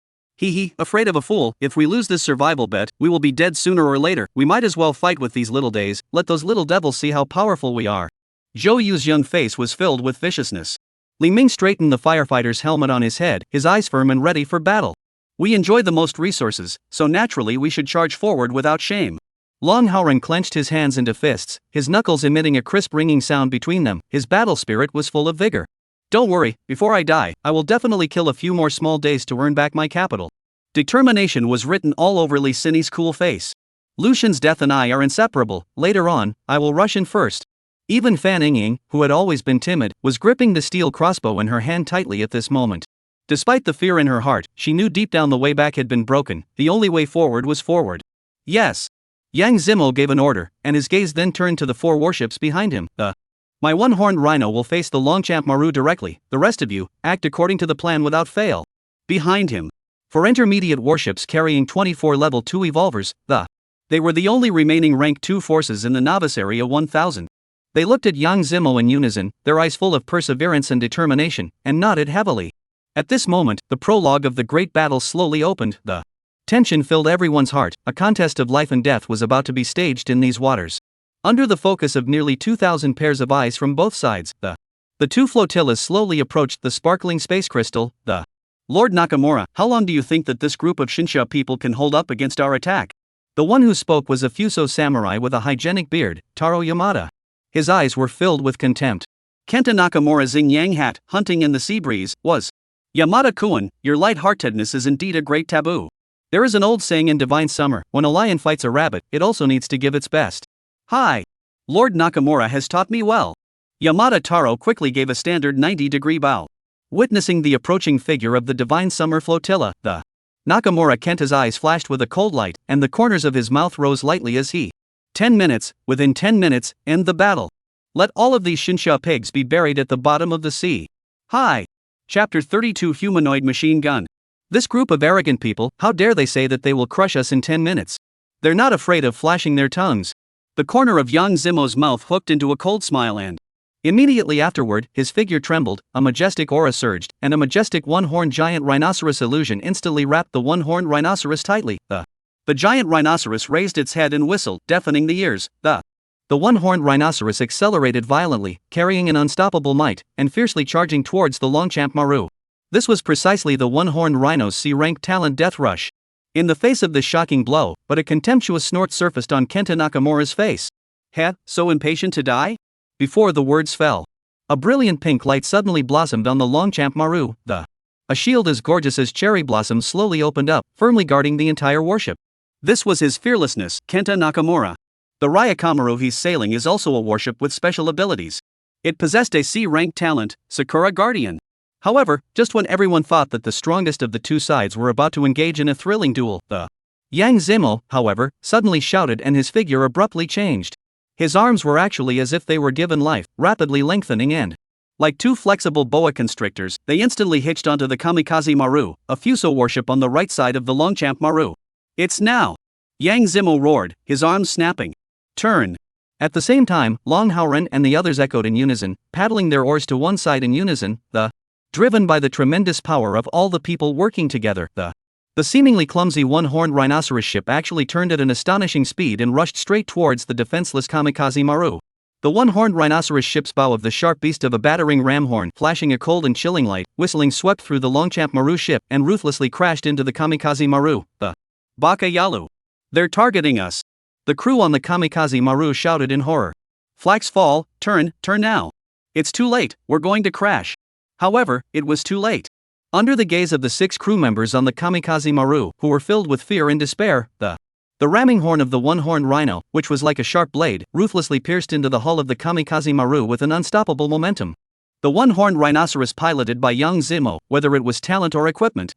Afraid of a fool, if we lose this survival bet, we will be dead sooner or later. We might as well fight with these little days, let those little devils see how powerful we are. Zhou Yu's young face was filled with viciousness. Li Ming straightened the firefighter's helmet on his head, his eyes firm and ready for battle. We enjoy the most resources, so naturally we should charge forward without shame. Long Haoran clenched his hands into fists, his knuckles emitting a crisp ringing sound between them. His battle spirit was full of vigor. Don't worry, before I die, I will definitely kill a few more small days to earn back my capital. Determination was written all over Li Sini's cool face. Lucian's death and I are inseparable. Later on, I will rush in first. Even Fan Ying, who had always been timid, was gripping the steel crossbow in her hand tightly at this moment. Despite the fear in her heart, she knew deep down the way back had been broken, the only way forward was forward. Yes. Yang Zimo gave an order, and his gaze then turned to the 4 warships behind him. My one-horned rhino will face the Longchamp Maru directly, the rest of you, act according to the plan without fail. Behind him. 4 intermediate warships carrying 24 level 2 evolvers, They were the only remaining rank 2 forces in the novice area 1000. They looked at Yang Zimo in unison, their eyes full of perseverance and determination, and nodded heavily. At this moment, the prologue of the great battle slowly opened. The tension filled everyone's heart, a contest of life and death was about to be staged in these waters. Under the focus of nearly 2,000 pairs of eyes from both sides, the 2 flotillas slowly approached the sparkling space crystal. Lord Nakamura, how long do you think that this group of Shinsha people can hold up against our attack? The one who spoke was a Fuso samurai with a hygienic beard, Taro Yamada. His eyes were filled with contempt. Kenta Nakamura's yin yang hat, hunting in the sea breeze, was Yamada-kun, your light-heartedness is indeed a great taboo. There is an old saying in Divine Summer, when a lion fights a rabbit, it also needs to give its best. Hi. Lord Nakamura has taught me well. Yamada Taro quickly gave a standard 90-degree bow. Witnessing the approaching figure of the Divine Summer Flotilla, Nakamura Kenta's eyes flashed with a cold light, and the corners of his mouth rose lightly as he. 10 minutes, within 10 minutes, end the battle. Let all of these Shinsha pigs be buried at the bottom of the sea. Hi. Chapter 32 Humanoid Machine Gun. This group of arrogant people, how dare they say that they will crush us in 10 minutes? They're not afraid of flashing their tongues. The corner of Yang Zimo's mouth hooked into a cold smile and immediately afterward, his figure trembled, a majestic aura surged, and a majestic one-horned giant rhinoceros illusion instantly wrapped the one-horned rhinoceros tightly. The giant rhinoceros raised its head and whistled, deafening the ears. The one-horned rhinoceros accelerated violently, carrying an unstoppable might, and fiercely charging towards the Longchamp Maru. This was precisely the one-horned rhino's C-rank talent death rush. In the face of this shocking blow, but a contemptuous snort surfaced on Kenta Nakamura's face. So impatient to die? Before the words fell, a brilliant pink light suddenly blossomed on the Longchamp Maru. A shield as gorgeous as cherry blossoms slowly opened up, firmly guarding the entire warship. This was his fearlessness, Kenta Nakamura. The Ryakamaru he's sailing is also a warship with special abilities. It possessed a C-rank talent, Sakura Guardian. However, just when everyone thought that the strongest of the 2 sides were about to engage in a thrilling duel, Yang Zimo, however, suddenly shouted and his figure abruptly changed. His arms were actually as if they were given life, rapidly lengthening and, like 2 flexible boa constrictors, they instantly hitched onto the Kamikaze Maru, a Fuso warship on the right side of the Longchamp Maru. It's now! Yang Zimo roared, his arms snapping. Turn! At the same time, Long Haoren and the others echoed in unison, paddling their oars to one side in unison, driven by the tremendous power of all the people working together, the seemingly clumsy one-horned rhinoceros ship actually turned at an astonishing speed and rushed straight towards the defenseless Kamikaze Maru. The one-horned rhinoceros ship's bow of the sharp beast of a battering ram horn, flashing a cold and chilling light, whistling swept through the Longchamp Maru ship and ruthlessly crashed into the Kamikaze Maru. Baka Yalu. They're targeting us. The crew on the Kamikaze Maru shouted in horror. Flax fall, turn now. It's too late, we're going to crash. However, it was too late. Under the gaze of the 6 crew members on the Kamikaze Maru, who were filled with fear and despair, the ramming horn of the one-horned rhino, which was like a sharp blade, ruthlessly pierced into the hull of the Kamikaze Maru with an unstoppable momentum. The one-horned rhinoceros piloted by Yang Zimo, whether it was talent or equipment,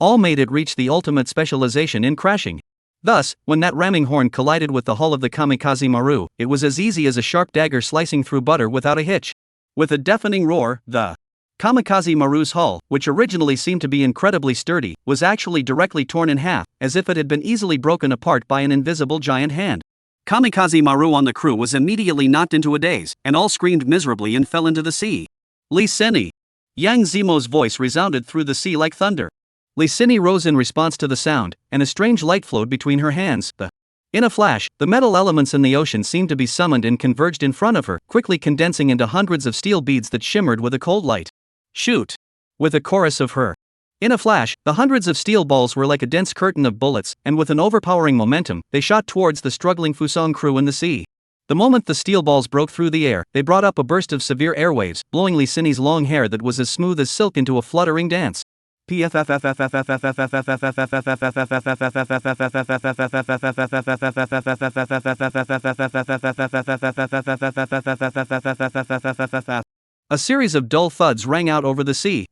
all made it reach the ultimate specialization in crashing. Thus, when that ramming horn collided with the hull of the Kamikaze Maru, it was as easy as a sharp dagger slicing through butter without a hitch. With a deafening roar, the Kamikaze Maru's hull, which originally seemed to be incredibly sturdy, was actually directly torn in half, as if it had been easily broken apart by an invisible giant hand. Kamikaze Maru on the crew was immediately knocked into a daze, and all screamed miserably and fell into the sea. Liseni! Yang Zimo's voice resounded through the sea like thunder. Liseni rose in response to the sound, and a strange light flowed between her hands. In a flash, the metal elements in the ocean seemed to be summoned and converged in front of her, quickly condensing into hundreds of steel beads that shimmered with a cold light. Shoot! With a chorus of her. In a flash, the hundreds of steel balls were like a dense curtain of bullets, and with an overpowering momentum, they shot towards the struggling Fusong crew in the sea. The moment the steel balls broke through the air, they brought up a burst of severe airwaves, blowing Liseni's long hair that was as smooth as silk into a fluttering dance. A series of dull thuds rang out over the sea.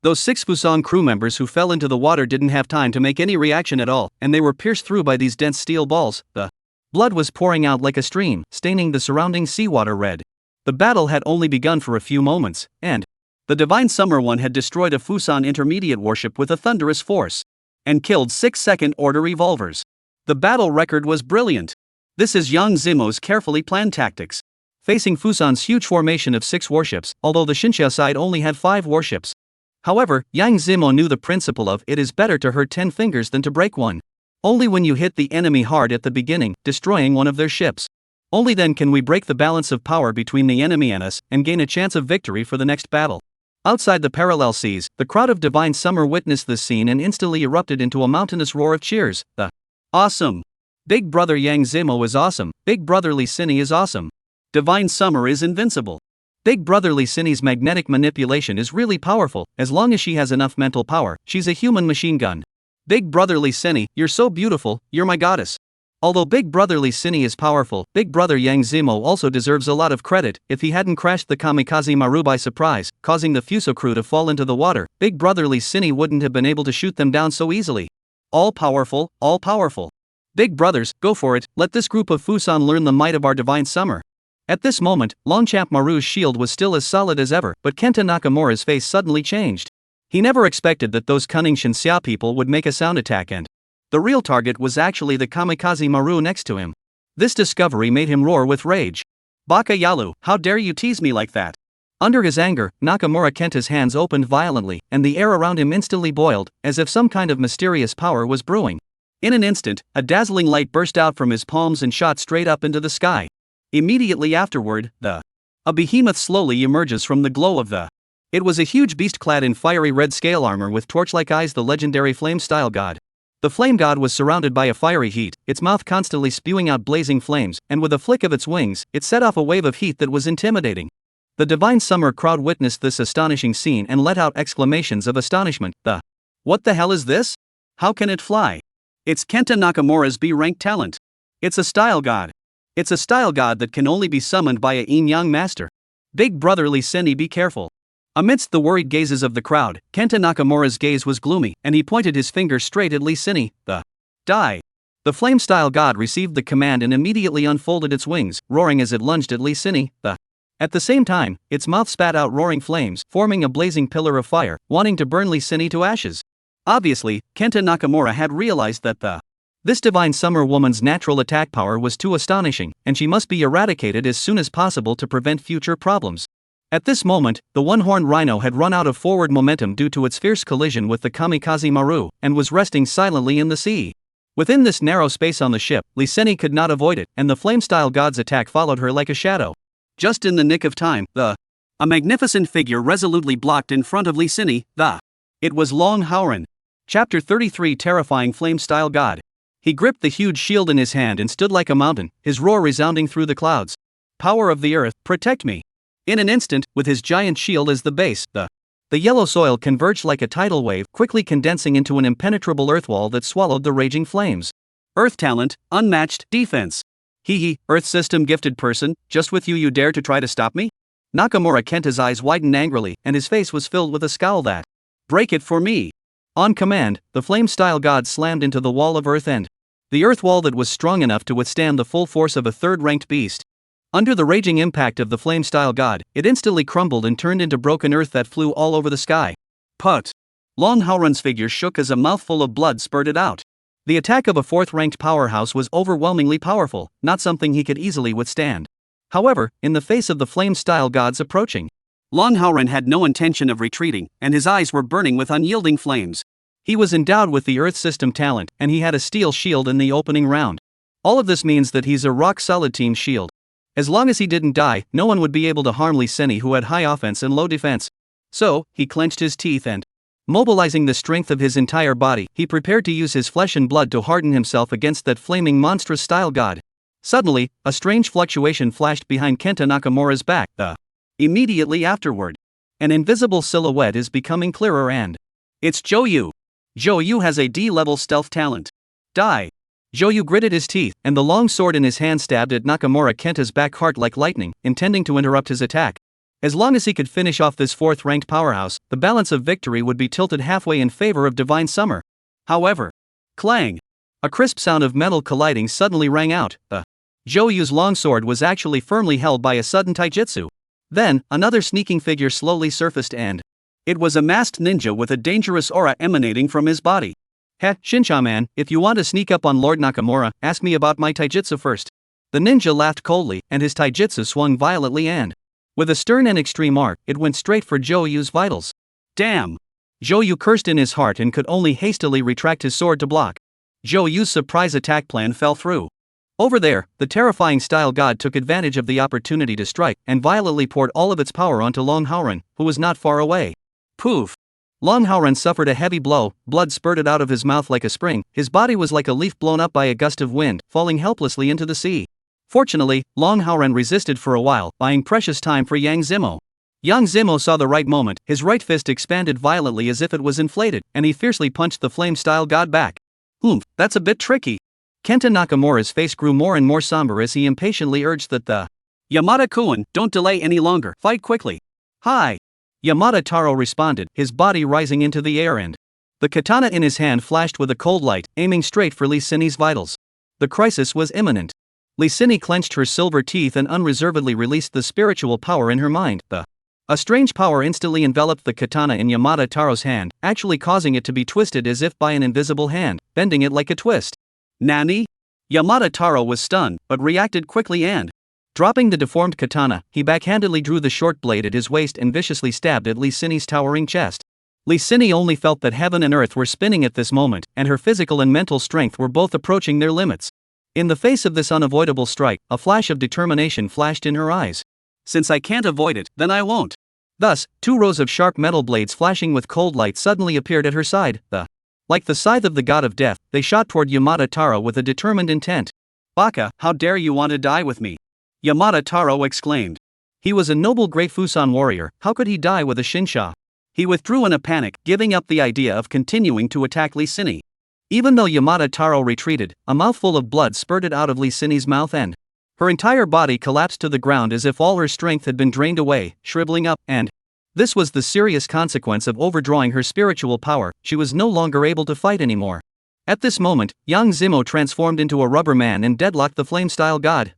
Those 6 Fusang crew members who fell into the water didn't have time to make any reaction at all, and they were pierced through by these dense steel balls. The blood was pouring out like a stream, staining the surrounding seawater red. The battle had only begun for a few moments, and the Divine Summer One had destroyed a Fusan intermediate warship with a thunderous force and killed 6 second-order revolvers. The battle record was brilliant. This is Yang Zimo's carefully planned tactics. Facing Fusan's huge formation of 6 warships, although the Xinxia side only had 5 warships. However, Yang Zimo knew the principle of it is better to hurt 10 fingers than to break one. Only when you hit the enemy hard at the beginning, destroying one of their ships, only then can we break the balance of power between the enemy and us, and gain a chance of victory for the next battle. Outside the parallel seas, the crowd of Divine Summer witnessed this scene and instantly erupted into a mountainous roar of cheers. The awesome! Big Brother Yang Zimo is awesome. Big Brother Lee Sin is awesome. Divine Summer is invincible. Big Brother Lee Sin's magnetic manipulation is really powerful. As long as she has enough mental power, she's a human machine gun. Big Brother Lee Sin, you're so beautiful, you're my goddess. Although Big Brother Lee Sin is powerful, Big Brother Yang Zimo also deserves a lot of credit. If he hadn't crashed the Kamikaze Maru by surprise, causing the Fuso crew to fall into the water, Big Brother Lee Sin wouldn't have been able to shoot them down so easily. All powerful, all powerful. Big brothers, go for it, let this group of Fusan learn the might of our Divine Summer. At this moment, Longchamp Maru's shield was still as solid as ever, but Kenta Nakamura's face suddenly changed. He never expected that those cunning Xinxia people would make a sound attack, and the real target was actually the Kamikaze Maru next to him. This discovery made him roar with rage. Baka Yalu, how dare you tease me like that? Under his anger, Nakamura Kenta's hands opened violently, and the air around him instantly boiled, as if some kind of mysterious power was brewing. In an instant, a dazzling light burst out from his palms and shot straight up into the sky. Immediately afterward, a behemoth slowly emerges from the glow of the. It was a huge beast clad in fiery red scale armor with torch-like eyes, the legendary Flame-style god. The Flame God was surrounded by a fiery heat, its mouth constantly spewing out blazing flames, and with a flick of its wings, it set off a wave of heat that was intimidating. The Divine Summer crowd witnessed this astonishing scene and let out exclamations of astonishment. What the hell is this? How can it fly? It's Kenta Nakamura's B-rank talent. It's a style god. It's a style god that can only be summoned by a yin-yang master. Big Brother Lee Sin, be careful. Amidst the worried gazes of the crowd, Kenta Nakamura's gaze was gloomy, and he pointed his finger straight at Lee Sin. Die. The Flame-style god received the command and immediately unfolded its wings, roaring as it lunged at Lee Sin. At the same time, its mouth spat out roaring flames, forming a blazing pillar of fire, wanting to burn Lee Sin to ashes. Obviously, Kenta Nakamura had realized that this Divine Summer woman's natural attack power was too astonishing, and she must be eradicated as soon as possible to prevent future problems. At this moment, the one-horned rhino had run out of forward momentum due to its fierce collision with the Kamikaze Maru, and was resting silently in the sea. Within this narrow space on the ship, Lee Sin could not avoid it, and the Flame-style god's attack followed her like a shadow. Just in the nick of time, a magnificent figure resolutely blocked in front of Lee Sin. It was Long Howren. Chapter 33, Terrifying Flame-style God. He gripped the huge shield in his hand and stood like a mountain, his roar resounding through the clouds. Power of the earth, protect me. In an instant, with his giant shield as the base, the yellow soil converged like a tidal wave, quickly condensing into an impenetrable earth wall that swallowed the raging flames. Earth talent, unmatched, defense. Earth system gifted person, just with you dare to try to stop me? Nakamura Kenta's eyes widened angrily, and his face was filled with a scowl that. Break it for me. On command, the Flame-style god slammed into the wall of earth and the earth wall that was strong enough to withstand the full force of a third-ranked beast. Under the raging impact of the Flame-style god, it instantly crumbled and turned into broken earth that flew all over the sky. Put. Long Howren's figure shook as a mouthful of blood spurted out. The attack of a fourth-ranked powerhouse was overwhelmingly powerful, not something he could easily withstand. However, in the face of the Flame-style gods approaching, Long Howren had no intention of retreating, and his eyes were burning with unyielding flames. He was endowed with the Earth System talent, and he had a steel shield in the opening round. All of this means that he's a rock-solid team shield. As long as he didn't die, no one would be able to harm Lee Sin, who had high offense and low defense. So, he clenched his teeth and, mobilizing the strength of his entire body, he prepared to use his flesh and blood to harden himself against that flaming monstrous-style god. Suddenly, a strange fluctuation flashed behind Kenta Nakamura's back. Immediately afterward, an invisible silhouette is becoming clearer and it's Zhou. Zhou has a D-level stealth talent. Die. Zhou gritted his teeth, and the long sword in his hand stabbed at Nakamura Kenta's back hard like lightning, intending to interrupt his attack. As long as he could finish off this fourth-ranked powerhouse, the balance of victory would be tilted halfway in favor of Divine Summer. However, clang! A crisp sound of metal colliding suddenly rang out. Zhou longsword was actually firmly held by a sudden taijutsu. Then, another sneaking figure slowly surfaced and it was a masked ninja with a dangerous aura emanating from his body. Heh, Shinsha-man, if you want to sneak up on Lord Nakamura, ask me about my taijutsu first. The ninja laughed coldly, and his taijutsu swung violently and with a stern and extreme arc, it went straight for Zhou vitals. Damn! Zhou cursed in his heart and could only hastily retract his sword to block. Zhou's surprise attack plan fell through. Over there, the terrifying style god took advantage of the opportunity to strike and violently poured all of its power onto Long Haoran, who was not far away. Poof! Long Haoran suffered a heavy blow, blood spurted out of his mouth like a spring, his body was like a leaf blown up by a gust of wind, falling helplessly into the sea. Fortunately, Long Haoran resisted for a while, buying precious time for Yang Zimo. Yang Zimo saw the right moment, his right fist expanded violently as if it was inflated, and he fiercely punched the flame-style god back. That's a bit tricky. Kenta Nakamura's face grew more and more somber as he impatiently urged that the Yamada-kun, don't delay any longer, fight quickly. Hi! Yamada Taro responded, his body rising into the air and the katana in his hand flashed with a cold light, aiming straight for Lee Sin's vitals. The crisis was imminent. Lee Sin clenched her silver teeth and unreservedly released the spiritual power in her mind. A strange power instantly enveloped the katana in Yamada Taro's hand, actually causing it to be twisted as if by an invisible hand, bending it like a twist. Nani? Yamada Taro was stunned, but reacted quickly and dropping the deformed katana, he backhandedly drew the short blade at his waist and viciously stabbed at Lee Sin's towering chest. Lee Sin only felt that heaven and earth were spinning at this moment, and her physical and mental strength were both approaching their limits. In the face of this unavoidable strike, a flash of determination flashed in her eyes. Since I can't avoid it, then I won't. Thus, 2 rows of sharp metal blades flashing with cold light suddenly appeared at her side. Like the scythe of the god of death, they shot toward Yamada Taro with a determined intent. Baka, how dare you want to die with me? Yamada Taro exclaimed. He was a noble great Fusan warrior, how could he die with a Shinsha? He withdrew in a panic, giving up the idea of continuing to attack Lee Sin. Even though Yamada Taro retreated, a mouthful of blood spurted out of Lee Sin's mouth and her entire body collapsed to the ground as if all her strength had been drained away, shriveling up, and this was the serious consequence of overdrawing her spiritual power, she was no longer able to fight anymore. At this moment, Yang Zimo transformed into a rubber man and deadlocked the flame-style god.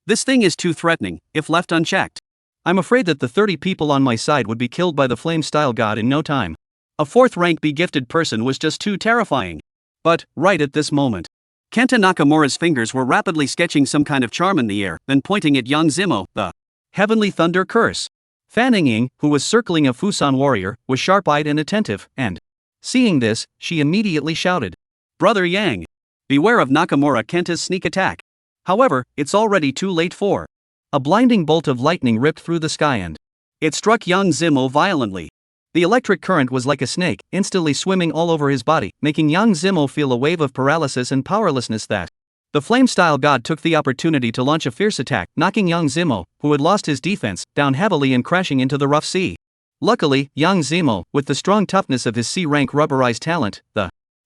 This thing is too threatening, if left unchecked. I'm afraid that the 30 people on my side would be killed by the flame-style god in no time. A 4th-rank be-gifted person was just too terrifying. But, right at this moment, Kenta Nakamura's fingers were rapidly sketching some kind of charm in the air, then pointing at Yang Zimo, the Heavenly Thunder Curse. Fan Ying, who was circling a Fusan warrior, was sharp-eyed and attentive, and seeing this, she immediately shouted, Brother Yang! Beware of Nakamura Kenta's sneak attack. However, it's already too late for a blinding bolt of lightning ripped through the sky and it struck Yang Zimo violently. The electric current was like a snake, instantly swimming all over his body, making Yang Zimo feel a wave of paralysis and powerlessness that the flame-style god took the opportunity to launch a fierce attack, knocking Yang Zimo, who had lost his defense, down heavily and crashing into the rough sea. Luckily, Yang Zimo, with the strong toughness of his C-rank rubberized talent,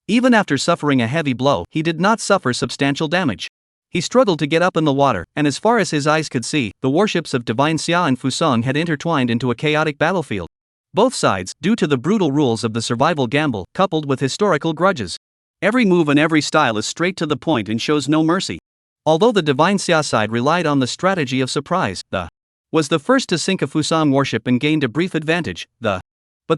even after suffering a heavy blow, he did not suffer substantial damage. He struggled to get up in the water, and as far as his eyes could see, the warships of Divine Xia and Fusang had intertwined into a chaotic battlefield. Both sides, due to the brutal rules of the survival gamble, coupled with historical grudges. Every move and every style is straight to the point and shows no mercy. Although the Divine Xia side relied on the strategy of surprise, was the first to sink a Fusang warship and gained a brief advantage, but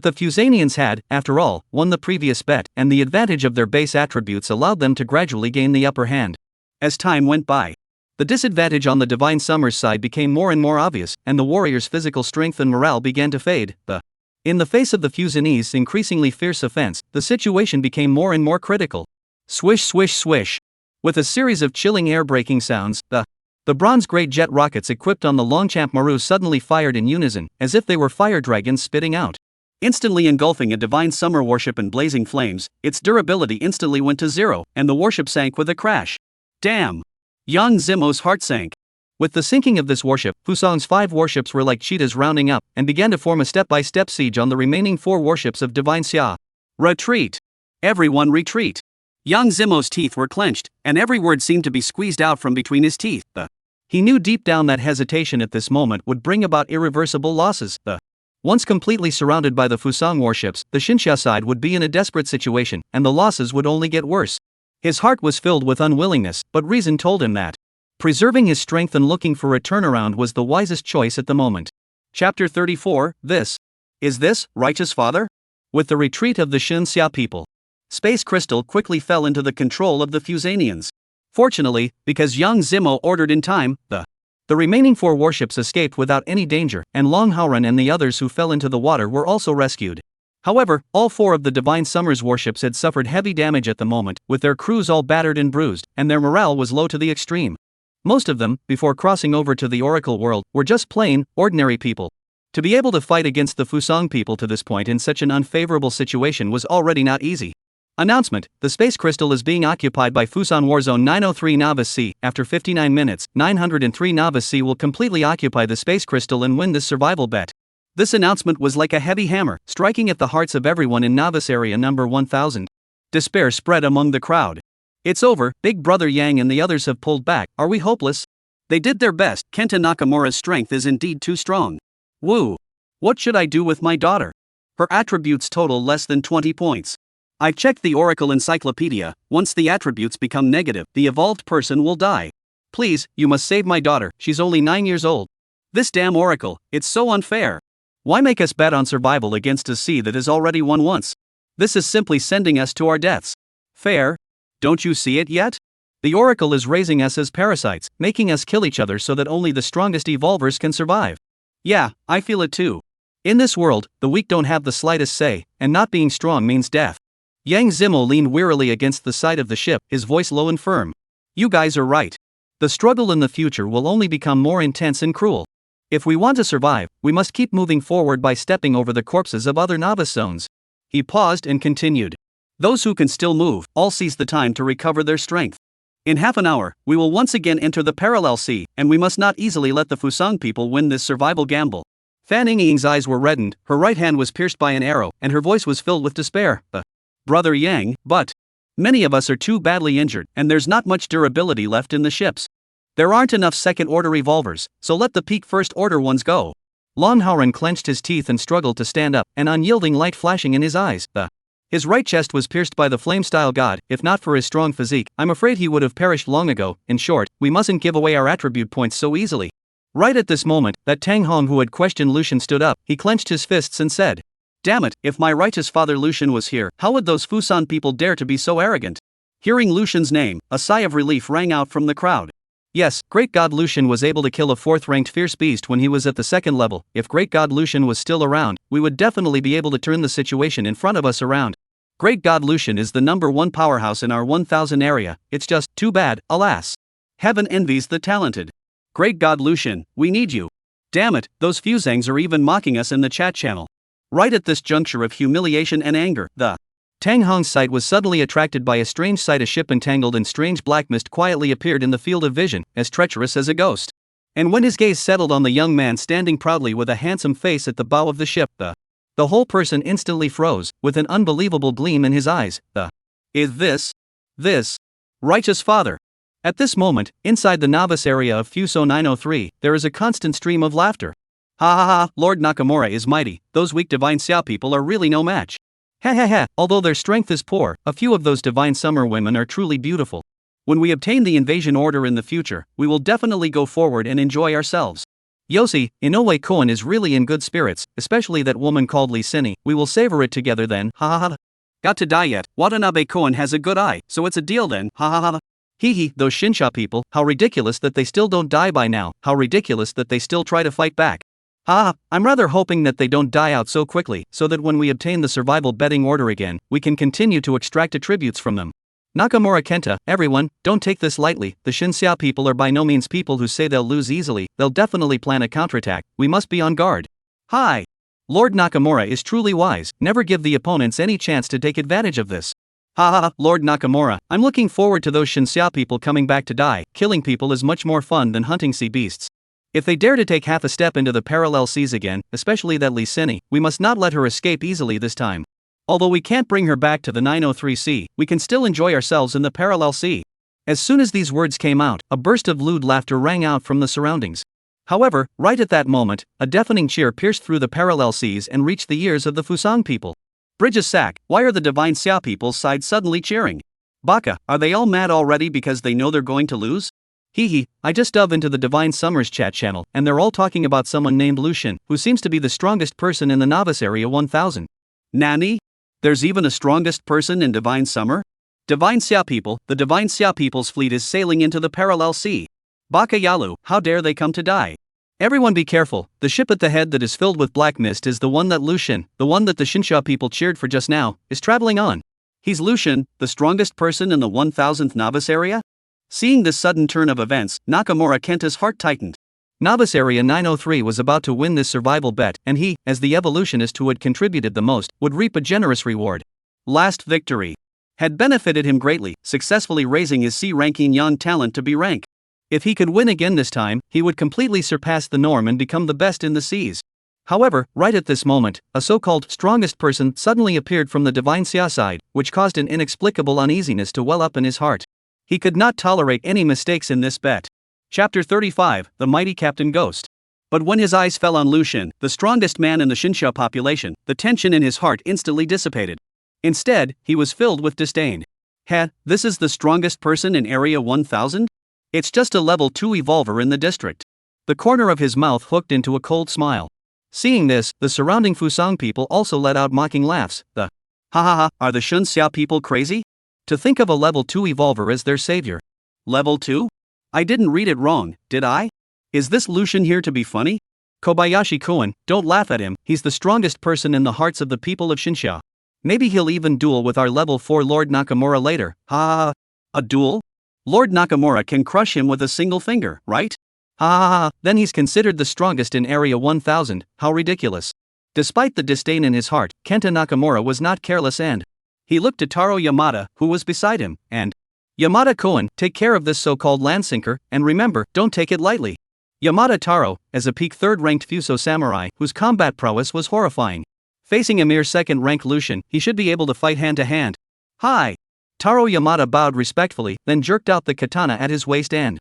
the Fusanians had, after all, won the previous bet, and the advantage of their base attributes allowed them to gradually gain the upper hand. As time went by, the disadvantage on the Divine Summer's side became more and more obvious, and the warriors' physical strength and morale began to fade. In the face of the Fusanese' increasingly fierce offense, the situation became more and more critical. Swish swish swish. With a series of chilling air-breaking sounds, the bronze great jet rockets equipped on the Longchamp Maru suddenly fired in unison, as if they were fire dragons spitting out. Instantly engulfing a Divine Summer warship in blazing flames, its durability instantly went to 0, and the warship sank with a crash. Damn! Yang Zimo's heart sank. With the sinking of this warship, Fusang's 5 warships were like cheetahs rounding up, and began to form a step-by-step siege on the remaining 4 warships of Divine Xia. Retreat! Everyone retreat! Yang Zimo's teeth were clenched, and every word seemed to be squeezed out from between his teeth. He knew deep down that hesitation at this moment would bring about irreversible losses. Once completely surrounded by the Fusang warships, the Xinxia side would be in a desperate situation, and the losses would only get worse. His heart was filled with unwillingness, but reason told him that preserving his strength and looking for a turnaround was the wisest choice at the moment. Chapter 34, Is this, righteous father? With the retreat of the Xinxia people, Space Crystal quickly fell into the control of the Fusanians. Fortunately, because Yang Zimo ordered in time, the remaining 4 warships escaped without any danger, and Long Haoran and the others who fell into the water were also rescued. However, all 4 of the Divine Summer's warships had suffered heavy damage at the moment, with their crews all battered and bruised, and their morale was low to the extreme. Most of them, before crossing over to the Oracle world, were just plain, ordinary people. To be able to fight against the Fusang people to this point in such an unfavorable situation was already not easy. Announcement: the Space Crystal is being occupied by Fusan Warzone 903 Novice C. After 59 minutes, 903 Novice C will completely occupy the Space Crystal and win this survival bet. This announcement was like a heavy hammer, striking at the hearts of everyone in Novice Area number 1000. Despair spread among the crowd. It's over, Big Brother Yang and the others have pulled back, are we hopeless? They did their best, Kenta Nakamura's strength is indeed too strong. Woo! What should I do with my daughter? Her attributes total less than 20 points. I've checked the Oracle Encyclopedia, once the attributes become negative, the evolved person will die. Please, you must save my daughter, she's only 9 years old. This damn Oracle, it's so unfair. Why make us bet on survival against a sea that has already won once? This is simply sending us to our deaths. Fair? Don't you see it yet? The Oracle is raising us as parasites, making us kill each other so that only the strongest evolvers can survive. Yeah, I feel it too. In this world, the weak don't have the slightest say, and not being strong means death. Yang Zimo leaned wearily against the side of the ship, his voice low and firm. You guys are right. The struggle in the future will only become more intense and cruel. If we want to survive, we must keep moving forward by stepping over the corpses of other novice zones. He paused and continued. Those who can still move, all seize the time to recover their strength. In half an hour, we will once again enter the parallel sea, and we must not easily let the Fusang people win this survival gamble. Fan Ying's eyes were reddened, her right hand was pierced by an arrow, and her voice was filled with despair. Brother Yang, but many of us are too badly injured, and there's not much durability left in the ships. There aren't enough second-order revolvers, so let the peak first-order ones go. Long Haoran clenched his teeth and struggled to stand up, an unyielding light flashing in his eyes. His right chest was pierced by the flame-style god. If not for his strong physique, I'm afraid he would have perished long ago. In short, we mustn't give away our attribute points so easily. Right at this moment, that Tang Hong who had questioned Lucian stood up, he clenched his fists and said, Damn it, if my righteous father Lucian was here, how would those Fusan people dare to be so arrogant? Hearing Lucian's name, a sigh of relief rang out from the crowd. Yes, Great God Lucian was able to kill a 4th-ranked fierce beast when he was at the 2nd level. If Great God Lucian was still around, we would definitely be able to turn the situation in front of us around. Great God Lucian is the number 1 powerhouse in our 1000 area, it's just too bad, alas. Heaven envies the talented. Great God Lucian, we need you. Damn it, those Fusangs are even mocking us in the chat channel. Right at this juncture of humiliation and anger, the Tang Hong's sight was suddenly attracted by a strange sight. A ship entangled in strange black mist quietly appeared in the field of vision, as treacherous as a ghost. And when his gaze settled on the young man standing proudly with a handsome face at the bow of the ship, the whole person instantly froze, with an unbelievable gleam in his eyes. Is this righteous father? At this moment, inside the novice area of Fuso 903, there is a constant stream of laughter. Ha ha ha, Lord Nakamura is mighty, those weak divine Xiao people are really no match. Ha ha ha, although their strength is poor, a few of those divine summer women are truly beautiful. When we obtain the invasion order in the future, we will definitely go forward and enjoy ourselves. Yoshi, Inoue Koen is really in good spirits, especially that woman called Lee Sinny. We will savor it together then, ha ha ha. Got to die yet, Watanabe Koen has a good eye, so it's a deal then, ha ha ha. Hee those Shinsha people, how ridiculous that they still don't die by now, how ridiculous that they still try to fight back. I'm rather hoping that they don't die out so quickly, so that when we obtain the survival betting order again, we can continue to extract attributes from them. Nakamura Kenta, everyone, don't take this lightly, the Xinxia people are by no means people who say they'll lose easily, they'll definitely plan a counterattack, we must be on guard. Hi! Lord Nakamura is truly wise, never give the opponents any chance to take advantage of this. Lord Nakamura, I'm looking forward to those Xinxia people coming back to die, killing people is much more fun than hunting sea beasts. If they dare to take half a step into the parallel seas again, especially that Lee Sinny, we must not let her escape easily this time. Although we can't bring her back to the 903 sea, we can still enjoy ourselves in the parallel sea. As soon as these words came out, a burst of lewd laughter rang out from the surroundings. However, right at that moment, a deafening cheer pierced through the parallel seas and reached the ears of the Fusang people. Bridges sack, why are the divine Xia people's side suddenly cheering? Baka, are they all mad already because they know they're going to lose? Hee, I just dove into the Divine Summers chat channel, and they're all talking about someone named Lucian, who seems to be the strongest person in the Novice Area 1000. Nani? There's even a strongest person in Divine Summer? Divine Xia people, the Divine Xia people's fleet is sailing into the parallel sea. Baka Yalu, how dare they come to die? Everyone be careful, the ship at the head that is filled with black mist is the one that Lucian, the one that the Shinsha people cheered for just now, is traveling on. He's Lucian, the strongest person in the 1000th Novice Area? Seeing this sudden turn of events, Nakamura Kenta's heart tightened. Novice Area 903 was about to win this survival bet, and he, as the evolutionist who had contributed the most, would reap a generous reward. Last victory had benefited him greatly, successfully raising his C-ranking young talent to B rank. If he could win again this time, he would completely surpass the norm and become the best in the seas. However, right at this moment, a so-called strongest person suddenly appeared from the Divine Xia side, which caused an inexplicable uneasiness to well up in his heart. He could not tolerate any mistakes in this bet. Chapter 35, The Mighty Captain Ghost. But when his eyes fell on Lucian, the strongest man in the Shinsha population, the tension in his heart instantly dissipated. Instead, he was filled with disdain. This is the strongest person in Area 1000? It's just a level 2 evolver in the district. The corner of his mouth hooked into a cold smile. Seeing this, the surrounding Fusang people also let out mocking laughs. Are the Shun Xia people crazy? To think of a level 2 evolver as their savior. Level 2? I didn't read it wrong, did I? Is this Lucian here to be funny? Kobayashi-kun, don't laugh at him, he's the strongest person in the hearts of the people of Shinsha. Maybe he'll even duel with our level 4 Lord Nakamura later. A duel? Lord Nakamura can crush him with a single finger, right? Then he's considered the strongest in Area 1000, how ridiculous. Despite the disdain in his heart, Kenta Nakamura was not careless and he looked to Taro Yamada, who was beside him, and Yamada-kun, take care of this so-called landsinker, and remember, don't take it lightly. Yamada Taro, as a peak 3rd-ranked Fuso samurai, whose combat prowess was horrifying. Facing a mere 2nd-ranked Lucian, he should be able to fight hand-to-hand. Hi! Taro Yamada bowed respectfully, then jerked out the katana at his waist and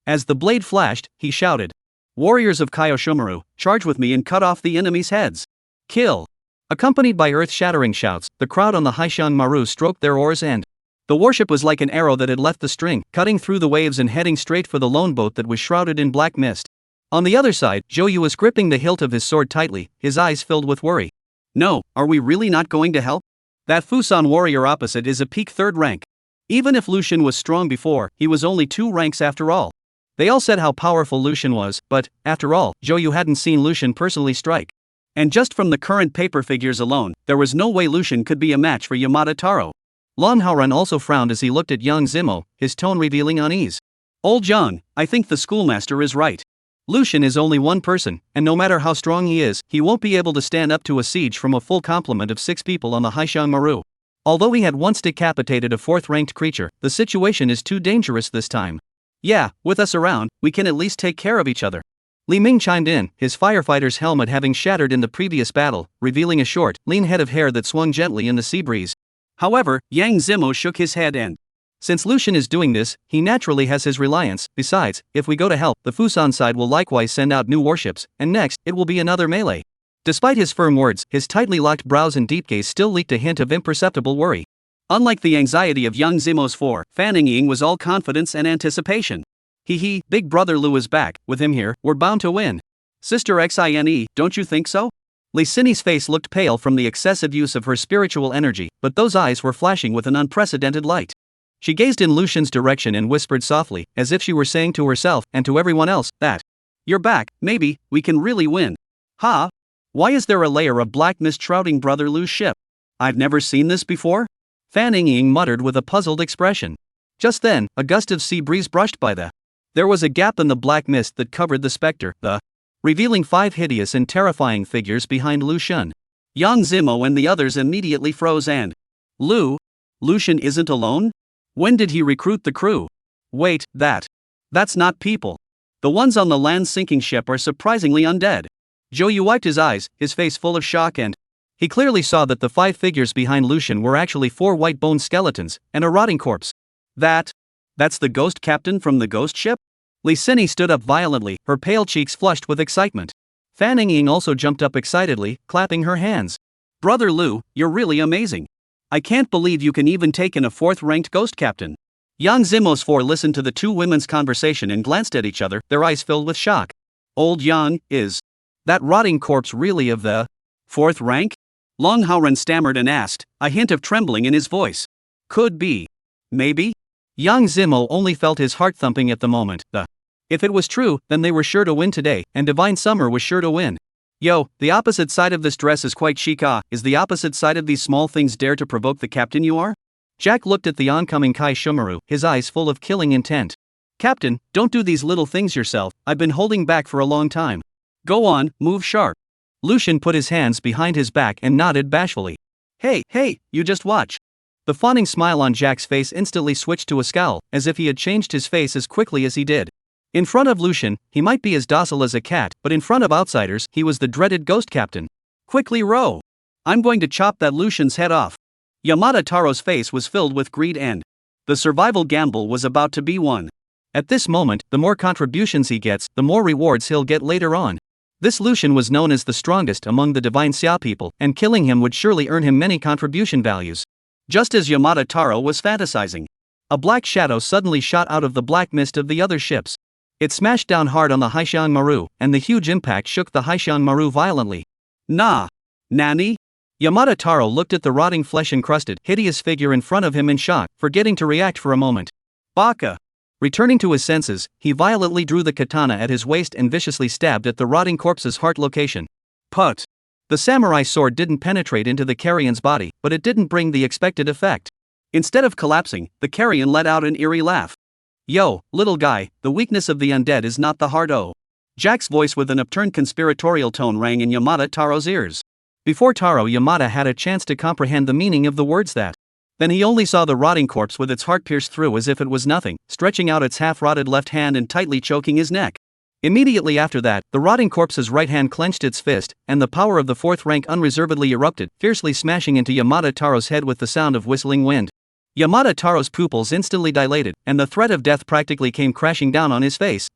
as the blade flashed, he shouted, "Warriors of Kaioshimaru, charge with me and cut off the enemy's heads. Kill!" Accompanied by earth-shattering shouts, the crowd on the Haishan Maru stroked their oars and the warship was like an arrow that had left the string, cutting through the waves and heading straight for the lone boat that was shrouded in black mist. On the other side, Zhou was gripping the hilt of his sword tightly, his eyes filled with worry. No, are we really not going to help? That Fusan warrior opposite is a peak 3rd rank. Even if Lucian was strong before, he was only 2 ranks after all. They all said how powerful Lucian was, but, after all, Zhou hadn't seen Lucian personally strike. And just from the current paper figures alone, there was no way Lucian could be a match for Yamada Taro. Lan Haoran also frowned as he looked at young Zimo, his tone revealing unease. Old Zhang, I think the schoolmaster is right. Lucian is only one person, and no matter how strong he is, he won't be able to stand up to a siege from a full complement of 6 people on the Haishan Maru. Although he had once decapitated a 4th-ranked creature, the situation is too dangerous this time. Yeah, with us around, we can at least take care of each other. Li Ming chimed in, his firefighter's helmet having shattered in the previous battle, revealing a short, lean head of hair that swung gently in the sea breeze. However, Yang Zimo shook his head and since Lucian is doing this, he naturally has his reliance. Besides, if we go to help, the Fusan side will likewise send out new warships, and next, it will be another melee. Despite his firm words, his tightly locked brows and deep gaze still leaked a hint of imperceptible worry. Unlike the anxiety of young Zimo's 4, Fanning Ying was all confidence and anticipation. Big brother Lu is back, with him here, we're bound to win. Sister Xine, don't you think so? Li Sini's face looked pale from the excessive use of her spiritual energy, but those eyes were flashing with an unprecedented light. She gazed in Lucian's direction and whispered softly, as if she were saying to herself, and to everyone else, that you're back, maybe, we can really win. Why is there a layer of black mist shrouding brother Lu's ship? I've never seen this before? Fanning Ying muttered with a puzzled expression. Just then, a gust of sea breeze brushed by There was a gap in the black mist that covered the specter, revealing 5 hideous and terrifying figures behind Lucian. Yang Zimo and the others immediately froze and Lucian isn't alone? When did he recruit the crew? Wait, that's not people. The ones on the land-sinking ship are surprisingly undead. Zhou wiped his eyes, his face full of shock, and he clearly saw that the 5 figures behind Lucian were actually 4 white bone skeletons, and a rotting corpse. That's the ghost captain from the ghost ship? Lee Sinny stood up violently, her pale cheeks flushed with excitement. Fan Ying also jumped up excitedly, clapping her hands. Brother Lu, you're really amazing. I can't believe you can even take in a 4th-ranked ghost captain. Yang Zimos 4 listened to the two women's conversation and glanced at each other, their eyes filled with shock. Old Yang, is that rotting corpse really of the 4th rank? Long Haoren stammered and asked, a hint of trembling in his voice. Could be. Maybe? Yang Zimo only felt his heart thumping at the moment. If it was true, then they were sure to win today, and Divine Summer was sure to win. Yo, the opposite side of this dress is quite chic. Is the opposite side of these small things dare to provoke the captain you are? Jack looked at the oncoming Kai Shumaru, his eyes full of killing intent. Captain, don't do these little things yourself, I've been holding back for a long time. Go on, move sharp. Lucian put his hands behind his back and nodded bashfully. Hey, you just watch. The fawning smile on Jack's face instantly switched to a scowl, as if he had changed his face as quickly as he did. In front of Lucian, he might be as docile as a cat, but in front of outsiders, he was the dreaded ghost captain. Quickly row. I'm going to chop that Lucian's head off. Yamada Taro's face was filled with greed and the survival gamble was about to be won. At this moment, the more contributions he gets, the more rewards he'll get later on. This Lucian was known as the strongest among the Divine Xia people, and killing him would surely earn him many contribution values. Just as Yamada Taro was fantasizing, a black shadow suddenly shot out of the black mist of the other ships. It smashed down hard on the Haishan Maru, and the huge impact shook the Haishan Maru violently. Nani? Yamada Taro looked at the rotting flesh-encrusted, hideous figure in front of him in shock, forgetting to react for a moment. Baka! Returning to his senses, he violently drew the katana at his waist and viciously stabbed at the rotting corpse's heart location. Put! The samurai sword didn't penetrate into the carrion's body, but it didn't bring the expected effect. Instead of collapsing, the carrion let out an eerie laugh. Yo, little guy, the weakness of the undead is not the heart. Jack's voice with an upturned conspiratorial tone rang in Yamada Taro's ears. Before Taro Yamada had a chance to comprehend the meaning of the words that. Then he only saw the rotting corpse with its heart pierced through as if it was nothing, stretching out its half-rotted left hand and tightly choking his neck. Immediately after that, the rotting corpse's right hand clenched its fist, and the power of the 4th rank unreservedly erupted, fiercely smashing into Yamada Taro's head with the sound of whistling wind. Yamada Taro's pupils instantly dilated, and the threat of death practically came crashing down on his face.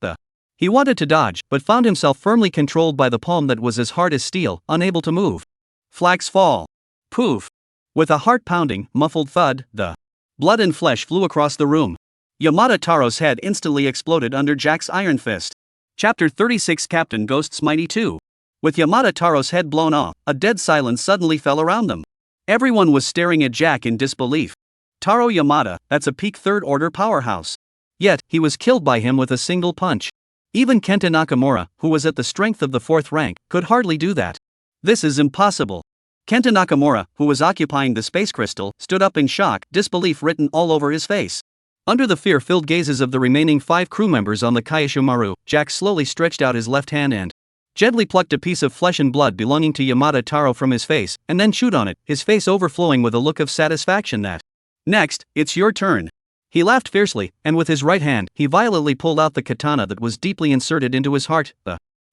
He wanted to dodge, but found himself firmly controlled by the palm that was as hard as steel, unable to move. Flax fall. Poof. With a heart-pounding, muffled thud, the blood and flesh flew across the room. Yamada Taro's head instantly exploded under Jack's iron fist. Chapter 36 Captain Ghost's Mighty 2. With Yamada Taro's head blown off, a dead silence suddenly fell around them. Everyone was staring at Jack in disbelief. Taro Yamada, that's a peak 3rd order powerhouse. Yet, he was killed by him with a single punch. Even Kenta Nakamura, who was at the strength of the 4th rank, could hardly do that. This is impossible. Kenta Nakamura, who was occupying the space crystal, stood up in shock, disbelief written all over his face. Under the fear-filled gazes of the remaining 5 crew members on the Kaishu Maru, Jack slowly stretched out his left hand and gently plucked a piece of flesh and blood belonging to Yamada Taro from his face, and then chewed on it, his face overflowing with a look of satisfaction that, next, it's your turn. He laughed fiercely, and with his right hand, he violently pulled out the katana that was deeply inserted into his heart.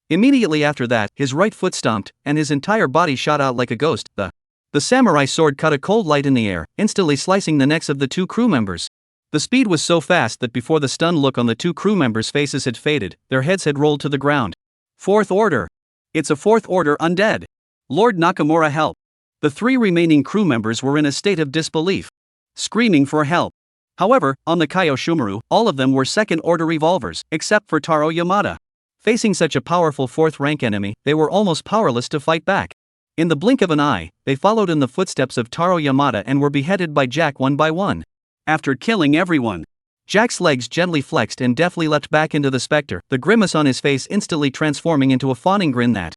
Immediately after that, his right foot stomped, and his entire body shot out like a ghost. The samurai sword cut a cold light in the air, instantly slicing the necks of the 2 crew members. The speed was so fast that before the stunned look on the 2 crew members' faces had faded, their heads had rolled to the ground. 4th order. It's a 4th order undead. Lord Nakamura, help. The 3 remaining crew members were in a state of disbelief, screaming for help. However, on the Kaioshumaru, all of them were 2nd order revolvers, except for Taro Yamada. Facing such a powerful 4th rank enemy, they were almost powerless to fight back. In the blink of an eye, they followed in the footsteps of Taro Yamada and were beheaded by Jack one by one. After killing everyone, Jack's legs gently flexed and deftly leapt back into the specter, the grimace on his face instantly transforming into a fawning grin that,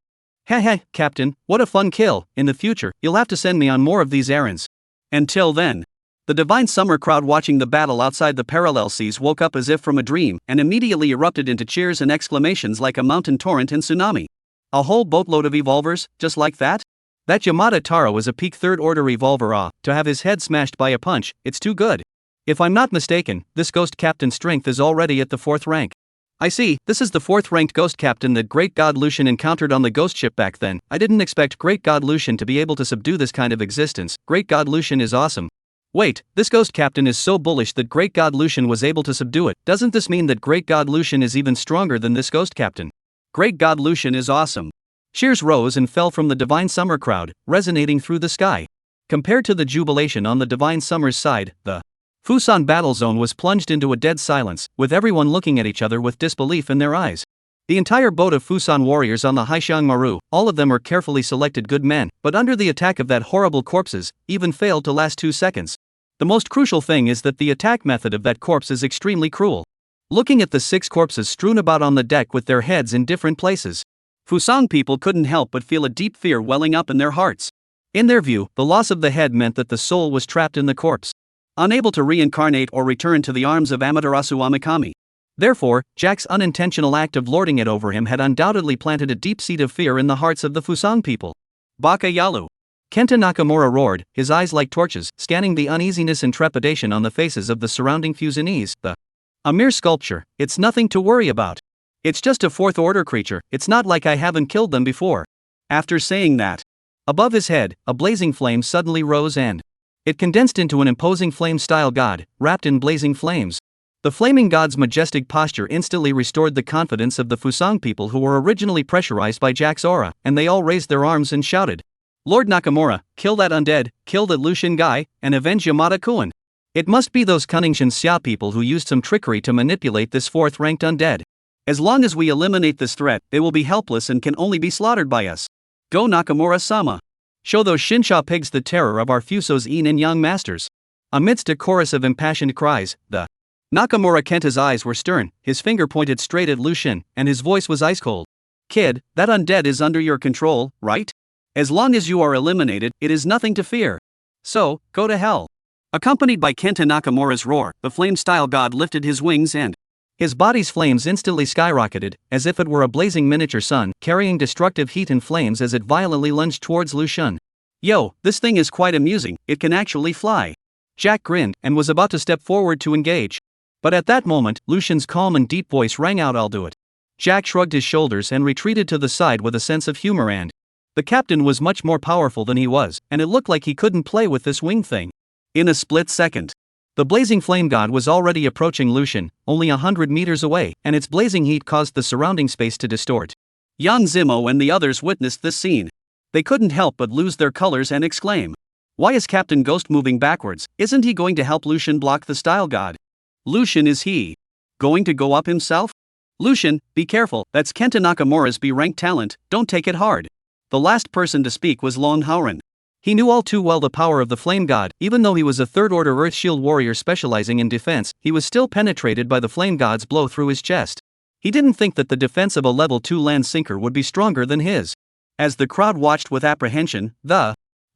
"Heh, Captain, what a fun kill. In the future, you'll have to send me on more of these errands." Until then, the Divine Summer crowd watching the battle outside the parallel seas woke up as if from a dream and immediately erupted into cheers and exclamations like a mountain torrent and tsunami. A whole boatload of evolvers, just like that? That Yamada Taro is a peak 3rd order revolver. To have his head smashed by a punch, it's too good. If I'm not mistaken, this ghost captain's strength is already at the 4th rank. I see, this is the 4th ranked ghost captain that Great God Lucian encountered on the ghost ship back then. I didn't expect Great God Lucian to be able to subdue this kind of existence. Great God Lucian is awesome. Wait, this ghost captain is so bullish that Great God Lucian was able to subdue it. Doesn't this mean that Great God Lucian is even stronger than this ghost captain? Great God Lucian is awesome. Cheers rose and fell from the Divine Summer crowd, resonating through the sky. Compared to the jubilation on the Divine Summer's side, the Fusan battle zone was plunged into a dead silence, with everyone looking at each other with disbelief in their eyes. The entire boat of Fusan warriors on the Haishiang Maru, all of them were carefully selected good men, but under the attack of that horrible corpses, even failed to last 2 seconds. The most crucial thing is that the attack method of that corpse is extremely cruel. Looking at the 6 corpses strewn about on the deck with their heads in different places, Fusang people couldn't help but feel a deep fear welling up in their hearts. In their view, the loss of the head meant that the soul was trapped in the corpse, unable to reincarnate or return to the arms of Amaterasu Amikami. Therefore, Jack's unintentional act of lording it over him had undoubtedly planted a deep seed of fear in the hearts of the Fusang people. Baka Yalu. Kenta Nakamura roared, his eyes like torches, scanning the uneasiness and trepidation on the faces of the surrounding Fusanese. A mere sculpture, it's nothing to worry about. It's just a fourth-order creature, it's not like I haven't killed them before. After saying that, above his head, a blazing flame suddenly rose and it condensed into an imposing flame-style god, wrapped in blazing flames. The flaming god's majestic posture instantly restored the confidence of the Fusang people who were originally pressurized by Jack's aura, and they all raised their arms and shouted, "Lord Nakamura, kill that undead, kill that Lucian guy, and avenge Yamada-kun." It must be those cunning Shinsha people who used some trickery to manipulate this 4th-ranked undead. As long as we eliminate this threat, they will be helpless and can only be slaughtered by us. Go Nakamura-sama. Show those Shinsha pigs the terror of our Fuso's yin and yang masters. Amidst a chorus of impassioned cries, the Nakamura Kenta's eyes were stern, his finger pointed straight at Lucian, and his voice was ice cold. Kid, that undead is under your control, right? As long as you are eliminated, it is nothing to fear. So, go to hell. Accompanied by Kenta Nakamura's roar, the flame-style god lifted his wings and his body's flames instantly skyrocketed, as if it were a blazing miniature sun, carrying destructive heat and flames as it violently lunged towards Lucian. Yo, this thing is quite amusing, it can actually fly. Jack grinned, and was about to step forward to engage. But at that moment, Lucian's calm and deep voice rang out, "I'll do it." Jack shrugged his shoulders and retreated to the side with a sense of humor and the captain was much more powerful than he was, and it looked like he couldn't play with this wing thing. In a split second, the blazing flame god was already approaching Lucian, only 100 meters away, and its blazing heat caused the surrounding space to distort. Yang Zimo and the others witnessed this scene. They couldn't help but lose their colors and exclaim, "Why is Captain Ghost moving backwards? Isn't he going to help Lucian block the style god? Lucian, is he going to go up himself? Lucian, be careful, that's Kenta Nakamura's B-ranked talent, don't take it hard." The last person to speak was Lon Hauren. He knew all too well the power of the flame god. Even though he was a 3rd-order Earth Shield warrior specializing in defense, he was still penetrated by the flame god's blow through his chest. He didn't think that the defense of a level 2 land sinker would be stronger than his. As the crowd watched with apprehension,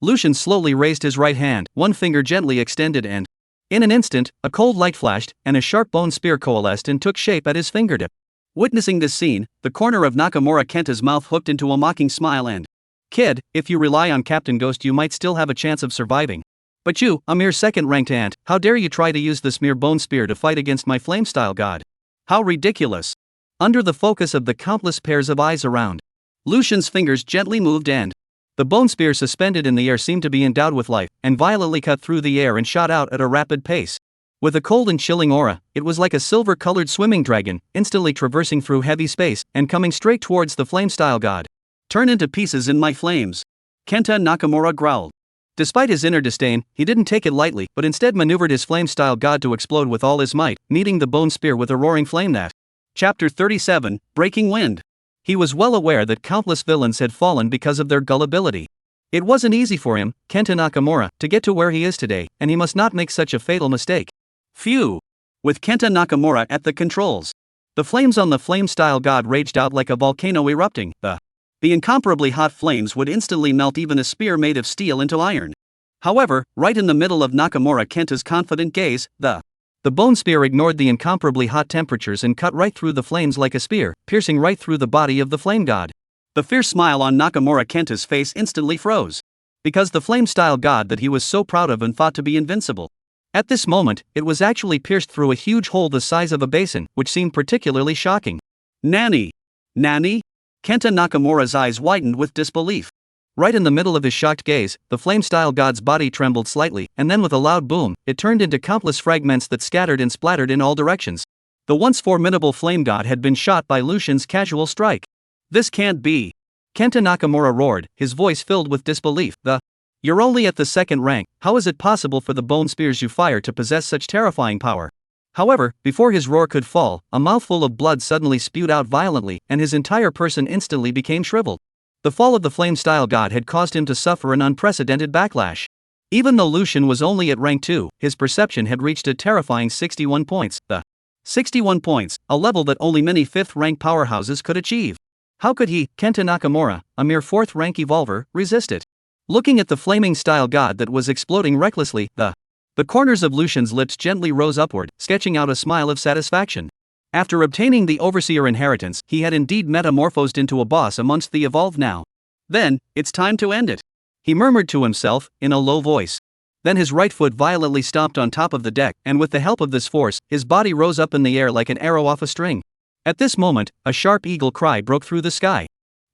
Lucian slowly raised his right hand, one finger gently extended, and in an instant, a cold light flashed, and a sharp bone spear coalesced and took shape at his fingertip. Witnessing this scene, the corner of Nakamura Kenta's mouth hooked into a mocking smile and, "Kid, if you rely on Captain Ghost you might still have a chance of surviving. But you, a mere 2nd-ranked ant, how dare you try to use this mere bone spear to fight against my flame-style god? How ridiculous." Under the focus of the countless pairs of eyes around, Lucian's fingers gently moved and the bone spear suspended in the air seemed to be endowed with life, and violently cut through the air and shot out at a rapid pace. With a cold and chilling aura, it was like a silver-colored swimming dragon, instantly traversing through heavy space, and coming straight towards the flame-style god. "Turn into pieces in my flames," Kenta Nakamura growled. Despite his inner disdain, he didn't take it lightly, but instead maneuvered his flame-style god to explode with all his might, meeting the bone spear with a roaring flame that. Chapter 37, Breaking Wind. He was well aware that countless villains had fallen because of their gullibility. It wasn't easy for him, Kenta Nakamura, to get to where he is today, and he must not make such a fatal mistake. Phew! With Kenta Nakamura at the controls, the flames on the flame-style god raged out like a volcano erupting. The incomparably hot flames would instantly melt even a spear made of steel into iron. However, right in the middle of Nakamura Kenta's confident gaze, the bone spear ignored the incomparably hot temperatures and cut right through the flames like a spear, piercing right through the body of the flame god. The fierce smile on Nakamura Kenta's face instantly froze. Because the flame-style god that he was so proud of and thought to be invincible, at this moment, it was actually pierced through a huge hole the size of a basin, which seemed particularly shocking. Nani? Nani? Kenta Nakamura's eyes widened with disbelief. Right in the middle of his shocked gaze, the flame-style god's body trembled slightly, and then with a loud boom, it turned into countless fragments that scattered and splattered in all directions. The once formidable flame god had been shot by Lucian's casual strike. This can't be. Kenta Nakamura roared, his voice filled with disbelief. You're only at the second rank, how is it possible for the bone spears you fire to possess such terrifying power? However, before his roar could fall, a mouthful of blood suddenly spewed out violently, and his entire person instantly became shriveled. The fall of the flame-style god had caused him to suffer an unprecedented backlash. Even though Lucian was only at rank 2, his perception had reached a terrifying 61 points. 61 points, a level that only many 5th-rank powerhouses could achieve. How could he, Kenta Nakamura, a mere 4th-rank evolver, resist it? Looking at the flaming-style god that was exploding recklessly, the corners of Lucian's lips gently rose upward, sketching out a smile of satisfaction. After obtaining the Overseer inheritance, he had indeed metamorphosed into a boss amongst the evolved now. Then, it's time to end it. He murmured to himself, in a low voice. Then his right foot violently stomped on top of the deck, and with the help of this force, his body rose up in the air like an arrow off a string. At this moment, a sharp eagle cry broke through the sky.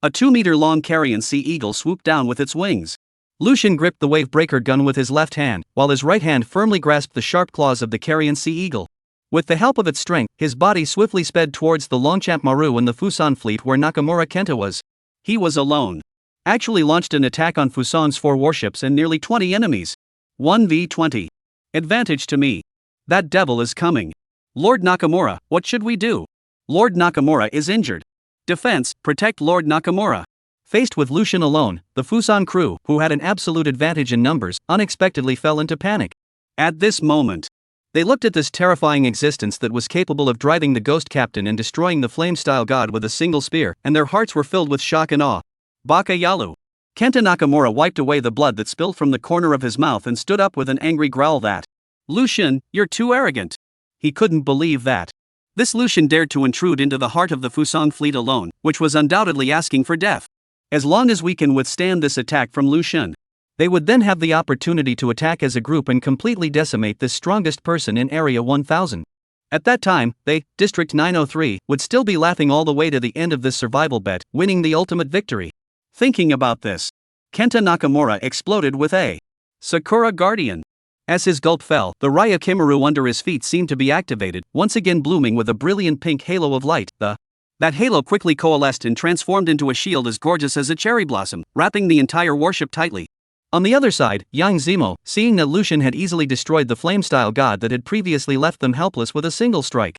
A 2-meter-long carrion sea eagle swooped down with its wings. Lucian gripped the wave-breaker gun with his left hand, while his right hand firmly grasped the sharp claws of the carrion sea eagle. With the help of its strength, his body swiftly sped towards the Longchamp Maru and the Fusan fleet where Nakamura Kenta was. He was alone. Actually launched an attack on Fusan's 4 warships and nearly 20 enemies. 1v20. Advantage to me. That devil is coming. Lord Nakamura, what should we do? Lord Nakamura is injured. Defense, protect Lord Nakamura. Faced with Lucian alone, the Fusan crew, who had an absolute advantage in numbers, unexpectedly fell into panic. At this moment, they looked at this terrifying existence that was capable of driving the ghost captain and destroying the flame-style god with a single spear, and their hearts were filled with shock and awe. Baka Yalu. Kenta Nakamura wiped away the blood that spilled from the corner of his mouth and stood up with an angry growl that, Lucian, you're too arrogant. He couldn't believe that. This Lucian dared to intrude into the heart of the Fusan fleet alone, which was undoubtedly asking for death. As long as we can withstand this attack from Lucian, they would then have the opportunity to attack as a group and completely decimate this strongest person in Area 1000. At that time, they, District 903, would still be laughing all the way to the end of this survival bet, winning the ultimate victory. Thinking about this, Kenta Nakamura exploded with a Sakura Guardian. As his gulp fell, the Raya Kimaru under his feet seemed to be activated, once again blooming with a brilliant pink halo of light. That halo quickly coalesced and transformed into a shield as gorgeous as a cherry blossom, wrapping the entire warship tightly. On the other side, Yang Zemo, seeing that Lucian had easily destroyed the flame-style god that had previously left them helpless with a single strike.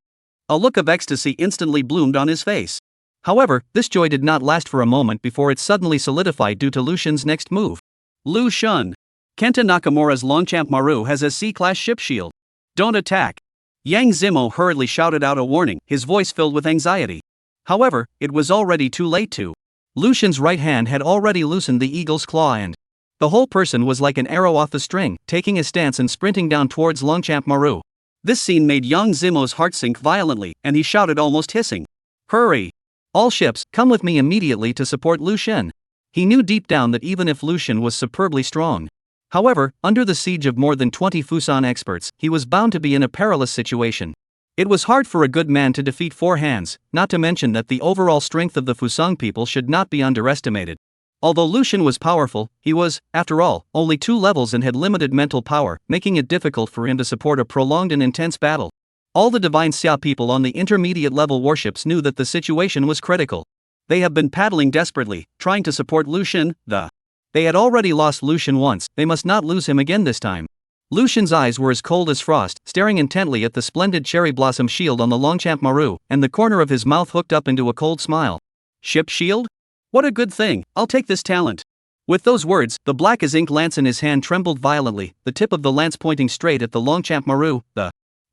A look of ecstasy instantly bloomed on his face. However, this joy did not last for a moment before it suddenly solidified due to Lucian's next move. Lucian. Kenta Nakamura's Longchamp Maru has a C-class ship shield. Don't attack. Yang Zemo hurriedly shouted out a warning, his voice filled with anxiety. However, it was already too late to. Lucian's right hand had already loosened the eagle's claw and the whole person was like an arrow off the string, taking a stance and sprinting down towards Longchamp Maru. This scene made Yang Zemo's heart sink violently, and he shouted almost hissing. Hurry! All ships, come with me immediately to support Lucian. He knew deep down that even if Lucian was superbly strong, however, under the siege of more than 20 Fusan experts, he was bound to be in a perilous situation. It was hard for a good man to defeat 4 hands, not to mention that the overall strength of the Fusang people should not be underestimated. Although Lucian was powerful, he was, after all, only 2 levels and had limited mental power, making it difficult for him to support a prolonged and intense battle. All the Divine Xia people on the intermediate level warships knew that the situation was critical. They have been paddling desperately, trying to support Lucian. They had already lost Lucian once, they must not lose him again this time. Lucian's eyes were as cold as frost, staring intently at the splendid cherry blossom shield on the Longchamp Maru, and the corner of his mouth hooked up into a cold smile. Ship shield? What a good thing, I'll take this talent. With those words, the black as ink lance in his hand trembled violently, the tip of the lance pointing straight at the Longchamp Maru.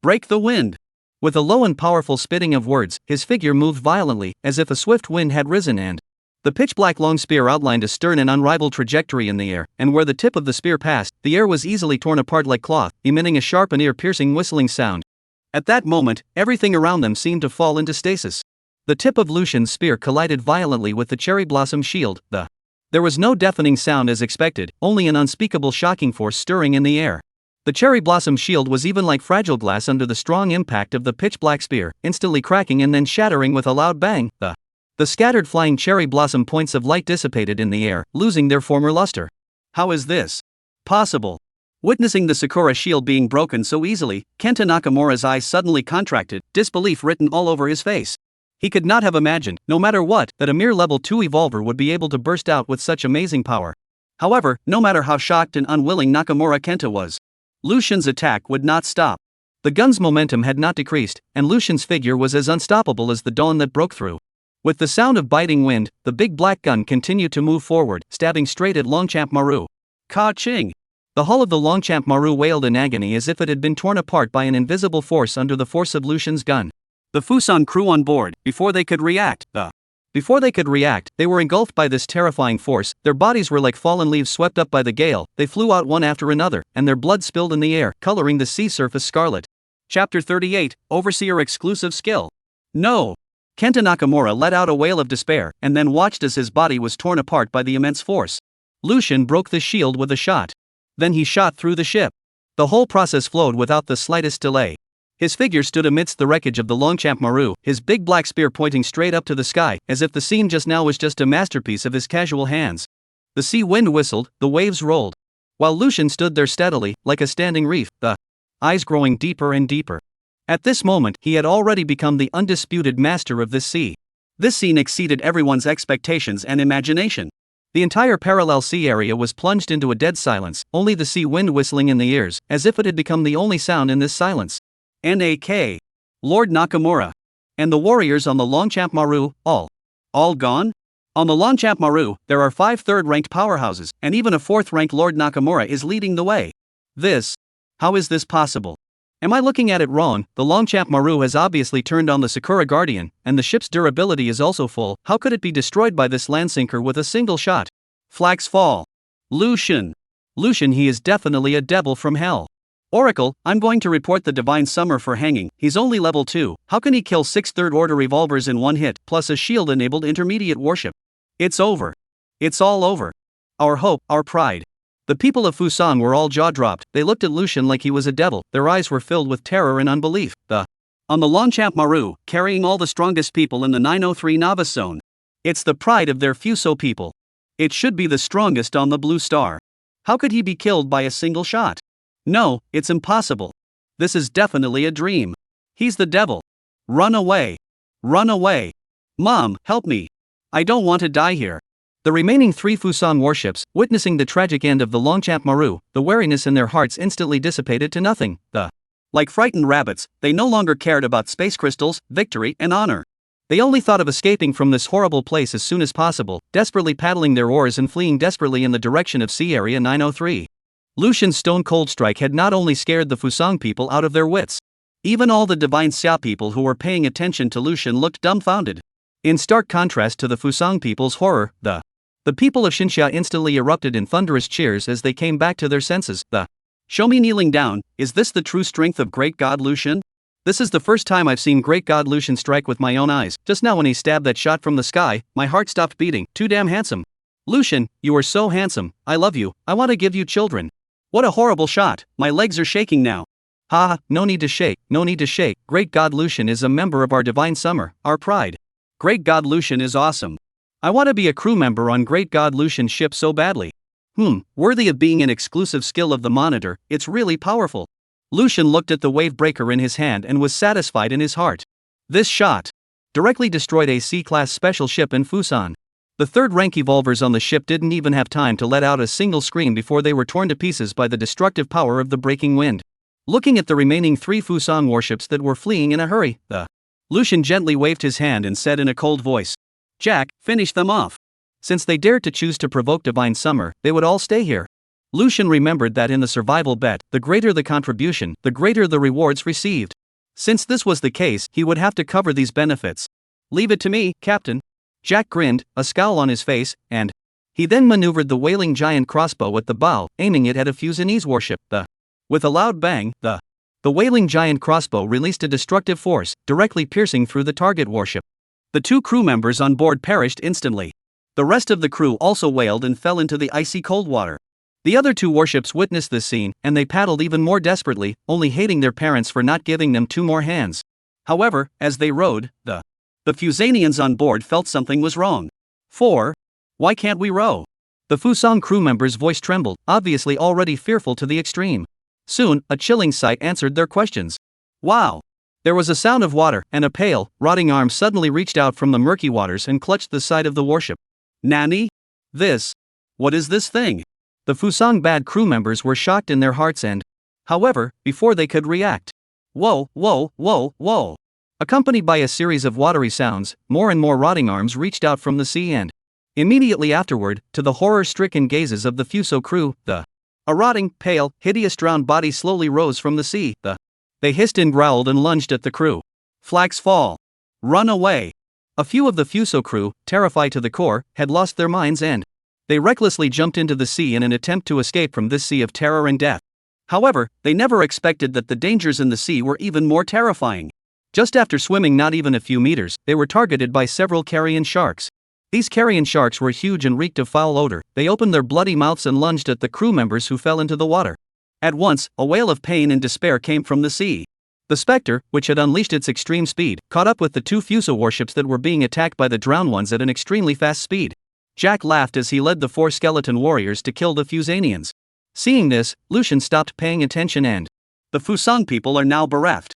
Break the wind. With a low and powerful spitting of words, his figure moved violently, as if a swift wind had risen and the pitch-black long spear outlined a stern and unrivaled trajectory in the air, and where the tip of the spear passed, the air was easily torn apart like cloth, emitting a sharp and ear-piercing whistling sound. At that moment, everything around them seemed to fall into stasis. The tip of Lucian's spear collided violently with the cherry blossom shield. There was no deafening sound as expected, only an unspeakable shocking force stirring in the air. The cherry blossom shield was even like fragile glass under the strong impact of the pitch-black spear, instantly cracking and then shattering with a loud bang. The scattered flying cherry blossom points of light dissipated in the air, losing their former luster. How is this possible? Witnessing the Sakura shield being broken so easily, Kenta Nakamura's eyes suddenly contracted, disbelief written all over his face. He could not have imagined, no matter what, that a mere level 2 evolver would be able to burst out with such amazing power. However, no matter how shocked and unwilling Nakamura Kenta was, Lucian's attack would not stop. The gun's momentum had not decreased, and Lucian's figure was as unstoppable as the dawn that broke through. With the sound of biting wind, the big black gun continued to move forward, stabbing straight at Longchamp Maru. Ka-ching! The hull of the Longchamp Maru wailed in agony as if it had been torn apart by an invisible force under the force of Lucian's gun. The Fusan crew on board, before they could react, they were engulfed by this terrifying force. Their bodies were like fallen leaves swept up by the gale. They flew out one after another, and their blood spilled in the air, coloring the sea surface scarlet. Chapter 38, Overseer Exclusive Skill. No! Kenta Nakamura let out a wail of despair, and then watched as his body was torn apart by the immense force. Lucian broke the shield with a shot. Then he shot through the ship. The whole process flowed without the slightest delay. His figure stood amidst the wreckage of the Longchamp Maru, his big black spear pointing straight up to the sky, as if the scene just now was just a masterpiece of his casual hands. The sea wind whistled, the waves rolled. While Lucian stood there steadily, like a standing reef, the eyes growing deeper and deeper. At this moment, he had already become the undisputed master of this sea. This scene exceeded everyone's expectations and imagination. The entire parallel sea area was plunged into a dead silence, only the sea wind whistling in the ears, as if it had become the only sound in this silence. N.A.K. Lord Nakamura. And the warriors on the Longchamp Maru, all gone? On the Longchamp Maru, there are 5 third-ranked powerhouses, and even a 4th-ranked Lord Nakamura is leading the way. How is this possible? Am I looking at it wrong? The Longchamp Maru has obviously turned on the Sakura Guardian, and the ship's durability is also full. How could it be destroyed by this landsinker with a single shot? Flax fall. Lucian, he is definitely a devil from hell. Oracle, I'm going to report the Divine Summer for hanging. He's only level 2. How can he kill 6 third-order revolvers in one hit, plus a shield-enabled intermediate warship? It's over. It's all over. Our hope, our pride. The people of Fusan were all jaw-dropped. They looked at Lucian like he was a devil. Their eyes were filled with terror and unbelief. On the Longchamp Maru, carrying all the strongest people in the 903 Novice Zone. It's the pride of their Fuso people. It should be the strongest on the Blue Star. How could he be killed by a single shot? No, it's impossible. This is definitely a dream. He's the devil. Run away. Run away. Mom, help me. I don't want to die here. The remaining 3 Fusan warships, witnessing the tragic end of the Longchamp Maru, the wariness in their hearts instantly dissipated to nothing. Like frightened rabbits, they no longer cared about space crystals, victory, and honor. They only thought of escaping from this horrible place as soon as possible, desperately paddling their oars and fleeing desperately in the direction of Sea Area 903. Lucian's stone-cold strike had not only scared the Fusang people out of their wits. Even all the Divine Xia people who were paying attention to Lucian looked dumbfounded. In stark contrast to the Fusang people's horror, the people of Xinxia instantly erupted in thunderous cheers as they came back to their senses. Show me kneeling down. Is this the true strength of Great God Lucian? This is the first time I've seen Great God Lucian strike with my own eyes. Just now when he stabbed that shot from the sky, my heart stopped beating. Too damn handsome. Lucian, you are so handsome. I love you. I want to give you children. What a horrible shot. My legs are shaking now. No need to shake, no need to shake. Great God Lucian is a member of our Divine Summer, our pride. Great God Lucian is awesome. I want to be a crew member on Great God Lucian's ship so badly. Worthy of being an exclusive skill of the Monitor, it's really powerful. Lucian looked at the wave breaker in his hand and was satisfied in his heart. This shot directly destroyed a C-class special ship in Fusan. The third-rank evolvers on the ship didn't even have time to let out a single scream before they were torn to pieces by the destructive power of the breaking wind. Looking at the remaining 3 Fusan warships that were fleeing in a hurry, Lucian gently waved his hand and said in a cold voice, "Jack, finish them off." Since they dared to choose to provoke Divine Summer, they would all stay here. Lucian remembered that in the survival bet, the greater the contribution, the greater the rewards received. Since this was the case, he would have to cover these benefits. "Leave it to me, Captain." Jack grinned, a scowl on his face, and he then maneuvered the wailing giant crossbow at the bow, aiming it at a Fusanese warship. With a loud bang, the wailing giant crossbow released a destructive force, directly piercing through the target warship. The 2 crew members on board perished instantly. The rest of the crew also wailed and fell into the icy cold water. The other 2 warships witnessed this scene, and they paddled even more desperately, only hating their parents for not giving them 2 more hands. However, as they rowed, the The Fusanians on board felt something was wrong. 4. Why can't we row? The Fusang crew members' voice trembled, obviously already fearful to the extreme. Soon, a chilling sight answered their questions. Wow! There was a sound of water, and a pale, rotting arm suddenly reached out from the murky waters and clutched the side of the warship. Nani? What is this thing? The Fusang bad crew members were shocked in their hearts and, however, before they could react. Whoa, whoa, whoa, whoa! Accompanied by a series of watery sounds, more and more rotting arms reached out from the sea and, immediately afterward, to the horror-stricken gazes of the Fuso crew, a rotting, pale, hideous drowned body slowly rose from the sea. They hissed and growled and lunged at the crew. Flags fall. Run away. A few of the Fuso crew, terrified to the core, had lost their minds and they recklessly jumped into the sea in an attempt to escape from this sea of terror and death. However, they never expected that the dangers in the sea were even more terrifying. Just after swimming not even a few meters, they were targeted by several carrion sharks. These carrion sharks were huge and reeked of foul odor. They opened their bloody mouths and lunged at the crew members who fell into the water. At once, a wail of pain and despair came from the sea. The Spectre, which had unleashed its extreme speed, caught up with the two Fuso warships that were being attacked by the drowned ones at an extremely fast speed. Jack laughed as he led the 4 skeleton warriors to kill the Fusanians. Seeing this, Lucian stopped paying attention and the Fusang people are now bereft.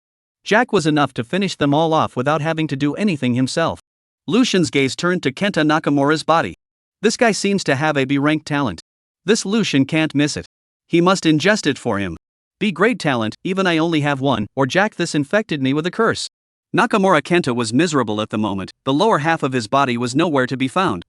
Jack was enough to finish them all off without having to do anything himself. Lucian's gaze turned to Kenta Nakamura's body. This guy seems to have a B-rank talent. This Lucian can't miss it. He must ingest it for him. B-grade talent, even I only have one, or Jack this infected me with a curse. Nakamura Kenta was miserable at the moment. The lower half of his body was nowhere to be found.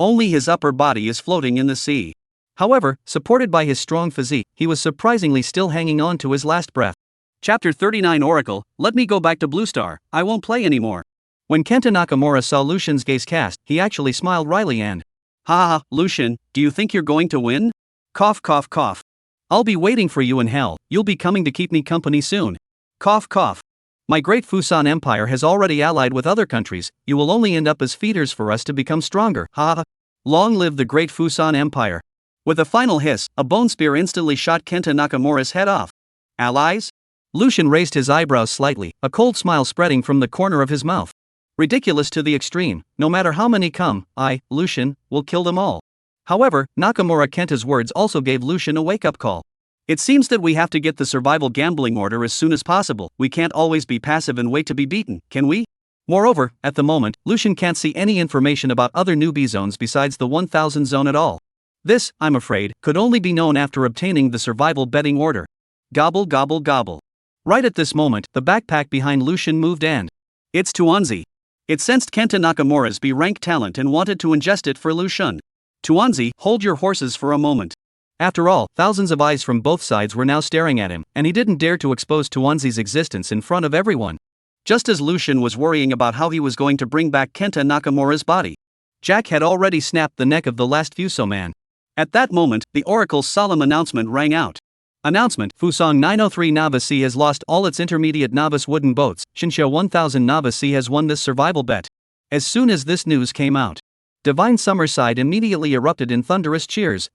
Only his upper body is floating in the sea. However, supported by his strong physique, he was surprisingly still hanging on to his last breath. Chapter 39 Oracle, let me go back to Blue Star, I won't play anymore. When Kenta Nakamura saw Lucian's gaze cast, he actually smiled wryly and, ha, Lucian, do you think you're going to win? Cough cough cough. I'll be waiting for you in hell, you'll be coming to keep me company soon. Cough cough. My great Fusan Empire has already allied with other countries, you will only end up as feeders for us to become stronger, ha. Long live the great Fusan Empire. With a final hiss, a bone spear instantly shot Kenta Nakamura's head off. Allies? Lucian raised his eyebrows slightly, a cold smile spreading from the corner of his mouth. Ridiculous to the extreme, no matter how many come, I, Lucian, will kill them all. However, Nakamura Kenta's words also gave Lucian a wake-up call. It seems that we have to get the survival gambling order as soon as possible. We can't always be passive and wait to be beaten, can we? Moreover, at the moment, Lucian can't see any information about other newbie zones besides the 1000 zone at all. This, I'm afraid, could only be known after obtaining the survival betting order. Gobble gobble gobble. Right at this moment, the backpack behind Lucian moved and it's Tuanzi. It sensed Kenta Nakamura's B-rank talent and wanted to ingest it for Lucian. Tuanzi, hold your horses for a moment. After all, thousands of eyes from both sides were now staring at him, and he didn't dare to expose Tuanzi's existence in front of everyone. Just as Lucian was worrying about how he was going to bring back Kenta Nakamura's body, Jack had already snapped the neck of the last Fuso man. At that moment, the Oracle's solemn announcement rang out. Announcement: Fusang 903 Nava Sea has lost all its intermediate novice wooden boats. Shinsha 1000 Nava Sea has won this survival bet. As soon as this news came out, Divine Summerside immediately erupted in thunderous cheers.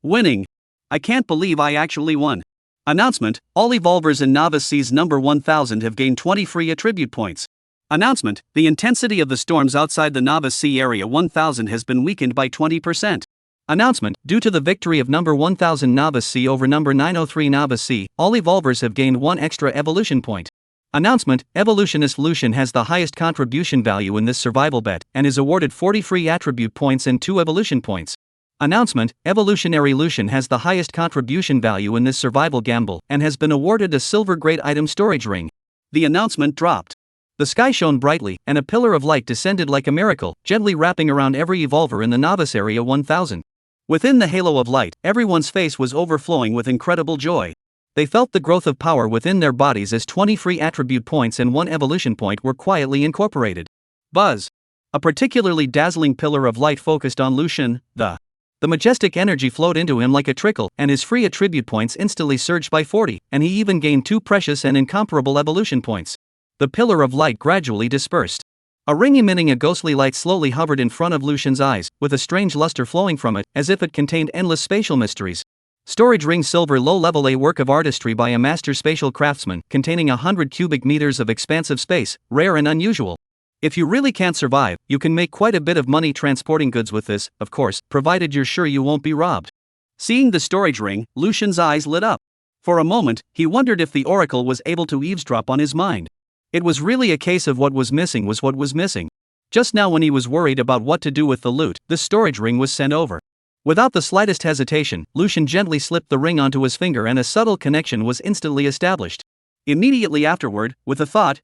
Winning! I can't believe I actually won. Announcement: all evolvers in Nava Sea's number 1000 have gained 20 free attribute points. Announcement: the intensity of the storms outside the Nava Sea area 1000 has been weakened by 20%. Announcement: due to the victory of number 1000 Nava Sea over number 903 Nava Sea, all evolvers have gained 1 extra evolution point. Announcement: Evolutionist Lucian has the highest contribution value in this survival bet, and is awarded 40 free attribute points and 2 evolution points. Announcement: Evolutionary Lucian has the highest contribution value in this survival gamble, and has been awarded a silver grade item storage ring. The announcement dropped. The sky shone brightly, and a pillar of light descended like a miracle, gently wrapping around every evolver in the novice area 1000. Within the halo of light, everyone's face was overflowing with incredible joy. They felt the growth of power within their bodies as 20 free attribute points and 1 evolution point were quietly incorporated. Buzz! A particularly dazzling pillar of light focused on Lucian. The majestic energy flowed into him like a trickle, and his free attribute points instantly surged by 40, and he even gained 2 precious and incomparable evolution points. The pillar of light gradually dispersed. A ring emitting a ghostly light slowly hovered in front of Lucian's eyes, with a strange luster flowing from it, as if it contained endless spatial mysteries. Storage ring silver low-level A work of artistry by a master spatial craftsman, containing 100 cubic meters of expansive space, rare and unusual. If you really can't survive, you can make quite a bit of money transporting goods with this, of course, provided you're sure you won't be robbed. Seeing the storage ring, Lucian's eyes lit up. For a moment, he wondered if the oracle was able to eavesdrop on his mind. It was really a case of what was missing was what was missing. Just now when he was worried about what to do with the loot, the storage ring was sent over. Without the slightest hesitation, Lucian gently slipped the ring onto his finger and a subtle connection was instantly established. Immediately afterward, with a thought,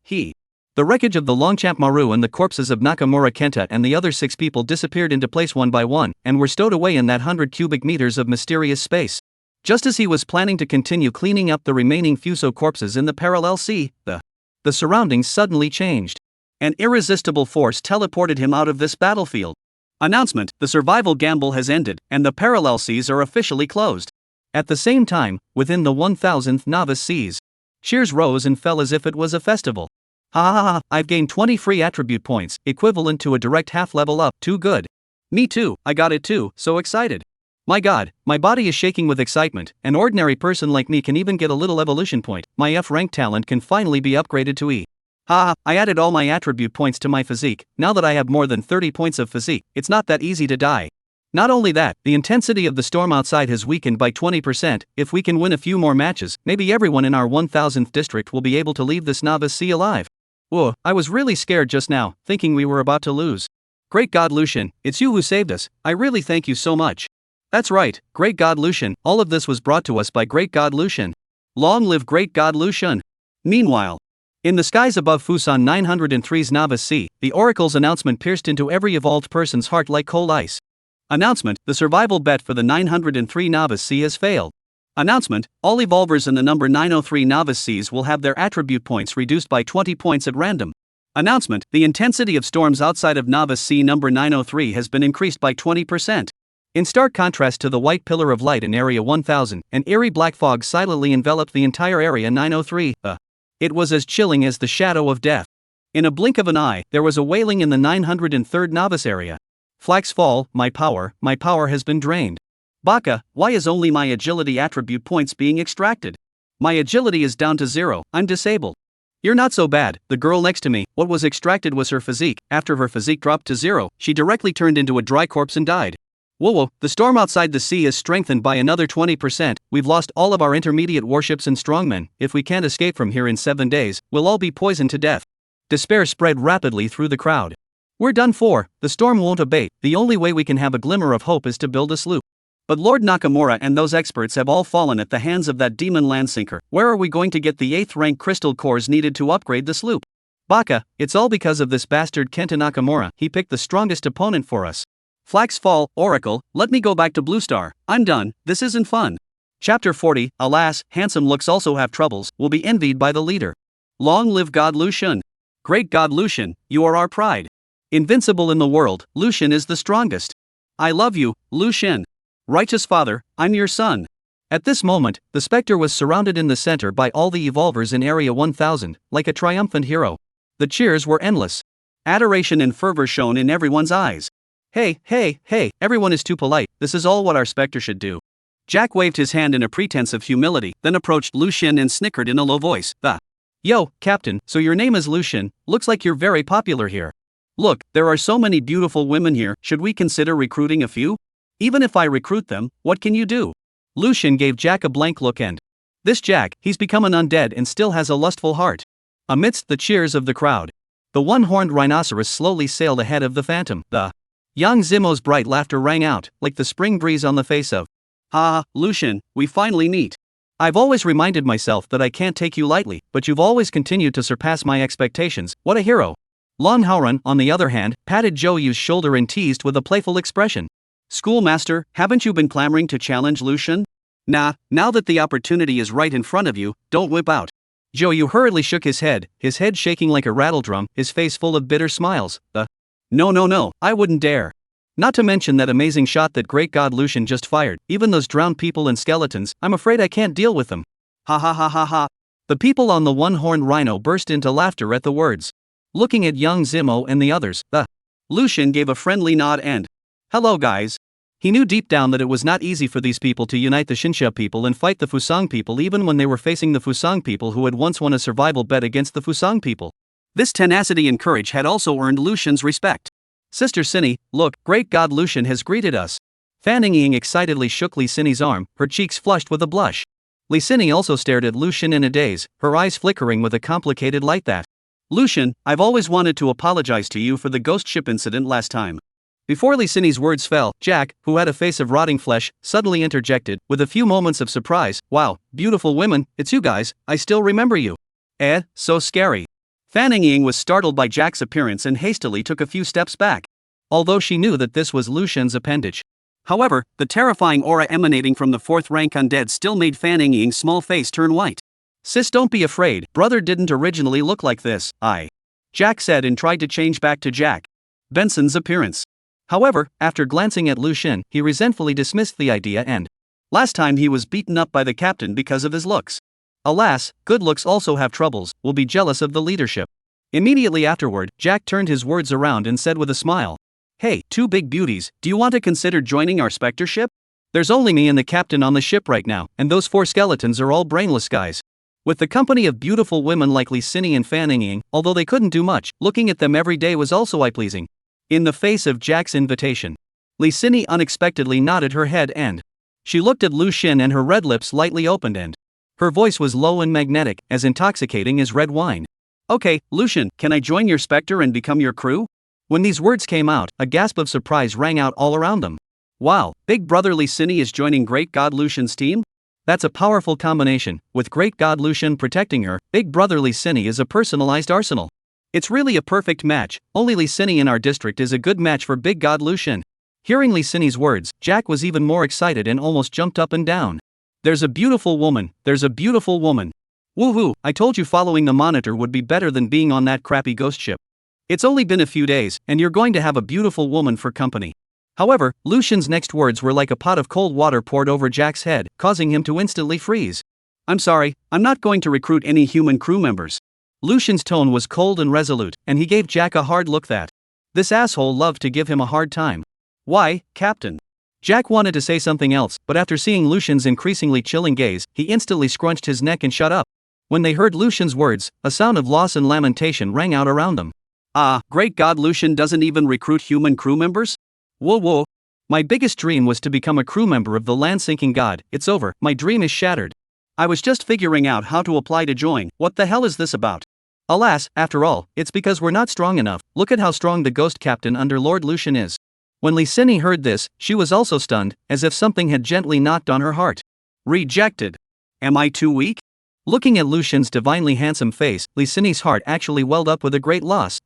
the wreckage of the Longchamp Maru and the corpses of Nakamura Kenta and the other 6 people disappeared into place one by one, and were stowed away in that 100 cubic meters of mysterious space. Just as he was planning to continue cleaning up the remaining Fuso corpses in the parallel sea, the surroundings suddenly changed. An irresistible force teleported him out of this battlefield. Announcement: the survival gamble has ended, and the parallel seas are officially closed. At the same time, within the 1000th novice seas, cheers rose and fell as if it was a festival. Ha ha ha, I've gained 20 free attribute points, equivalent to a direct half level up, too good. Me too, I got it too, so excited. My god, my body is shaking with excitement, an ordinary person like me can even get a little evolution point, my F-rank talent can finally be upgraded to E. Ha, I added all my attribute points to my physique, now that I have more than 30 points of physique, it's not that easy to die. Not only that, the intensity of the storm outside has weakened by 20%, if we can win a few more matches, maybe everyone in our 1000th district will be able to leave this novice sea alive. Whoa, I was really scared just now, thinking we were about to lose. Great God Lucian, it's you who saved us, I really thank you so much. That's right, Great God Lucian, all of this was brought to us by Great God Lucian. Long live Great God Lucian. Meanwhile, in the skies above Fusan 903's Novice Sea, the Oracle's announcement pierced into every evolved person's heart like cold ice. Announcement: the survival bet for the 903 Novice Sea has failed. Announcement: all evolvers in the number 903 Novice Seas will have their attribute points reduced by 20 points at random. Announcement: the intensity of storms outside of Novice Sea number 903 has been increased by 20%. In stark contrast to the white pillar of light in Area 1000, an eerie black fog silently enveloped the entire Area 903. It was as chilling as the shadow of death. In a blink of an eye, there was a wailing in the 903rd Novice area. Flax fall, my power has been drained. Baka, why is only my agility attribute points being extracted? My agility is down to 0, I'm disabled. You're not so bad, the girl next to me, what was extracted was her physique, after her physique dropped to 0, she directly turned into a dry corpse and died. Whoa, the storm outside the sea is strengthened by another 20%, we've lost all of our intermediate warships and strongmen, if we can't escape from here in 7 days, we'll all be poisoned to death. Despair spread rapidly through the crowd. We're done for, the storm won't abate, the only way we can have a glimmer of hope is to build a sloop. But Lord Nakamura and those experts have all fallen at the hands of that demon landsinker. Where are we going to get the 8th rank crystal cores needed to upgrade the sloop? Baka, it's all because of this bastard Kenta Nakamura, he picked the strongest opponent for us. Flax fall, Oracle, let me go back to Blue Star, I'm done, this isn't fun. Chapter 40, alas, handsome looks also have troubles, will be envied by the leader. Long live God Lucian. Great God Lucian, you are our pride. Invincible in the world, Lucian is the strongest. I love you, Lucian. Righteous Father, I'm your son. At this moment, the Spectre was surrounded in the center by all the evolvers in Area 1000, like a triumphant hero. The cheers were endless. Adoration and fervor shone in everyone's eyes. Hey, everyone is too polite, this is all what our Spectre should do. Jack waved his hand in a pretense of humility, then approached Lucian and snickered in a low voice. Yo, Captain, so your name is Lucian, looks like you're very popular here. Look, there are so many beautiful women here, should we consider recruiting a few? Even if I recruit them, what can you do? Lucian gave Jack a blank look and... This Jack, he's become an undead and still has a lustful heart. Amidst the cheers of the crowd, the one-horned rhinoceros slowly sailed ahead of the phantom. The young Zimo's bright laughter rang out, like the spring breeze on the face of... Ha, Lucian, we finally meet. I've always reminded myself that I can't take you lightly, but you've always continued to surpass my expectations, what a hero. Lon Howrun, on the other hand, patted Joyu's shoulder and teased with a playful expression. Schoolmaster, haven't you been clamoring to challenge Lucian? Nah, now that the opportunity is right in front of you, don't whip out. Joyu hurriedly shook his head shaking like a rattledrum, his face full of bitter smiles. No, I wouldn't dare. Not to mention that amazing shot that Great God Lucian just fired, even those drowned people and skeletons, I'm afraid I can't deal with them. Ha. The people on the one-horned rhino burst into laughter at the words. Looking at young Zimo and the others, Lucian gave a friendly nod and... Hello guys. He knew deep down that it was not easy for these people to unite the Shinsha people and fight the Fusang people even when they were facing the Fusang people who had once won a survival bet against the Fusang people. This tenacity and courage had also earned Lucian's respect. Sister Cinny, look, great god Lucian has greeted us. Fanning Ying excitedly shook Li Cinny's arm, her cheeks flushed with a blush. Li Cinny also stared at Lucian in a daze, her eyes flickering with a complicated light that. Lucian, I've always wanted to apologize to you for the ghost ship incident last time. Before Li Cinny's words fell, Jack, who had a face of rotting flesh, suddenly interjected, with a few moments of surprise, wow, beautiful women, it's you guys, I still remember you. So scary. Fanning Ying was startled by Jack's appearance and hastily took a few steps back. Although she knew that this was Lucian's appendage. However, the terrifying aura emanating from the fourth rank undead still made Fanning Ying's small face turn white. Sis, don't be afraid, brother didn't originally look like this, Jack said and tried to change back to Jack Benson's appearance. However, after glancing at Lucian, he resentfully dismissed the idea and last time he was beaten up by the captain because of his looks. Alas, good looks also have troubles, will be jealous of the leadership. Immediately afterward, Jack turned his words around and said with a smile, hey, two big beauties, do you want to consider joining our Spectre ship? There's only me and the captain on the ship right now, and those 4 skeletons are all brainless guys. With the company of beautiful women like Li Cinny and Fanning Ying, although they couldn't do much, looking at them every day was also eye-pleasing. In the face of Jack's invitation, Li Cinny unexpectedly nodded her head and she looked at Lucian and her red lips lightly opened and her voice was low and magnetic, as intoxicating as red wine. Okay, Lucian, can I join your Spectre and become your crew? When these words came out, a gasp of surprise rang out all around them. Wow, big brother Li Cinny is joining great god Lucian's team? That's a powerful combination, with great god Lucian protecting her, big brother Li Cinny is a personalized arsenal. It's really a perfect match, only Li Cinny in our district is a good match for big god Lucian. Hearing Li Cinny's words, Jack was even more excited and almost jumped up and down. There's a beautiful woman, there's a beautiful woman. Woohoo, I told you following the monitor would be better than being on that crappy ghost ship. It's only been a few days, and you're going to have a beautiful woman for company. However, Lucian's next words were like a pot of cold water poured over Jack's head, causing him to instantly freeze. I'm sorry, I'm not going to recruit any human crew members. Lucian's tone was cold and resolute, and he gave Jack a hard look that this asshole loved to give him a hard time. Why, Captain? Jack wanted to say something else, but after seeing Lucian's increasingly chilling gaze, he instantly scrunched his neck and shut up. When they heard Lucian's words, a sound of loss and lamentation rang out around them. Great god Lucian doesn't even recruit human crew members? Whoa. My biggest dream was to become a crew member of the land-sinking god, it's over, my dream is shattered. I was just figuring out how to apply to join, what the hell is this about? Alas, after all, it's because we're not strong enough, look at how strong the ghost captain under Lord Lucian is. When Li Cinny heard this, she was also stunned, as if something had gently knocked on her heart. Rejected. Am I too weak? Looking at Lucian's divinely handsome face, Li Cinny's heart actually welled up with a great loss.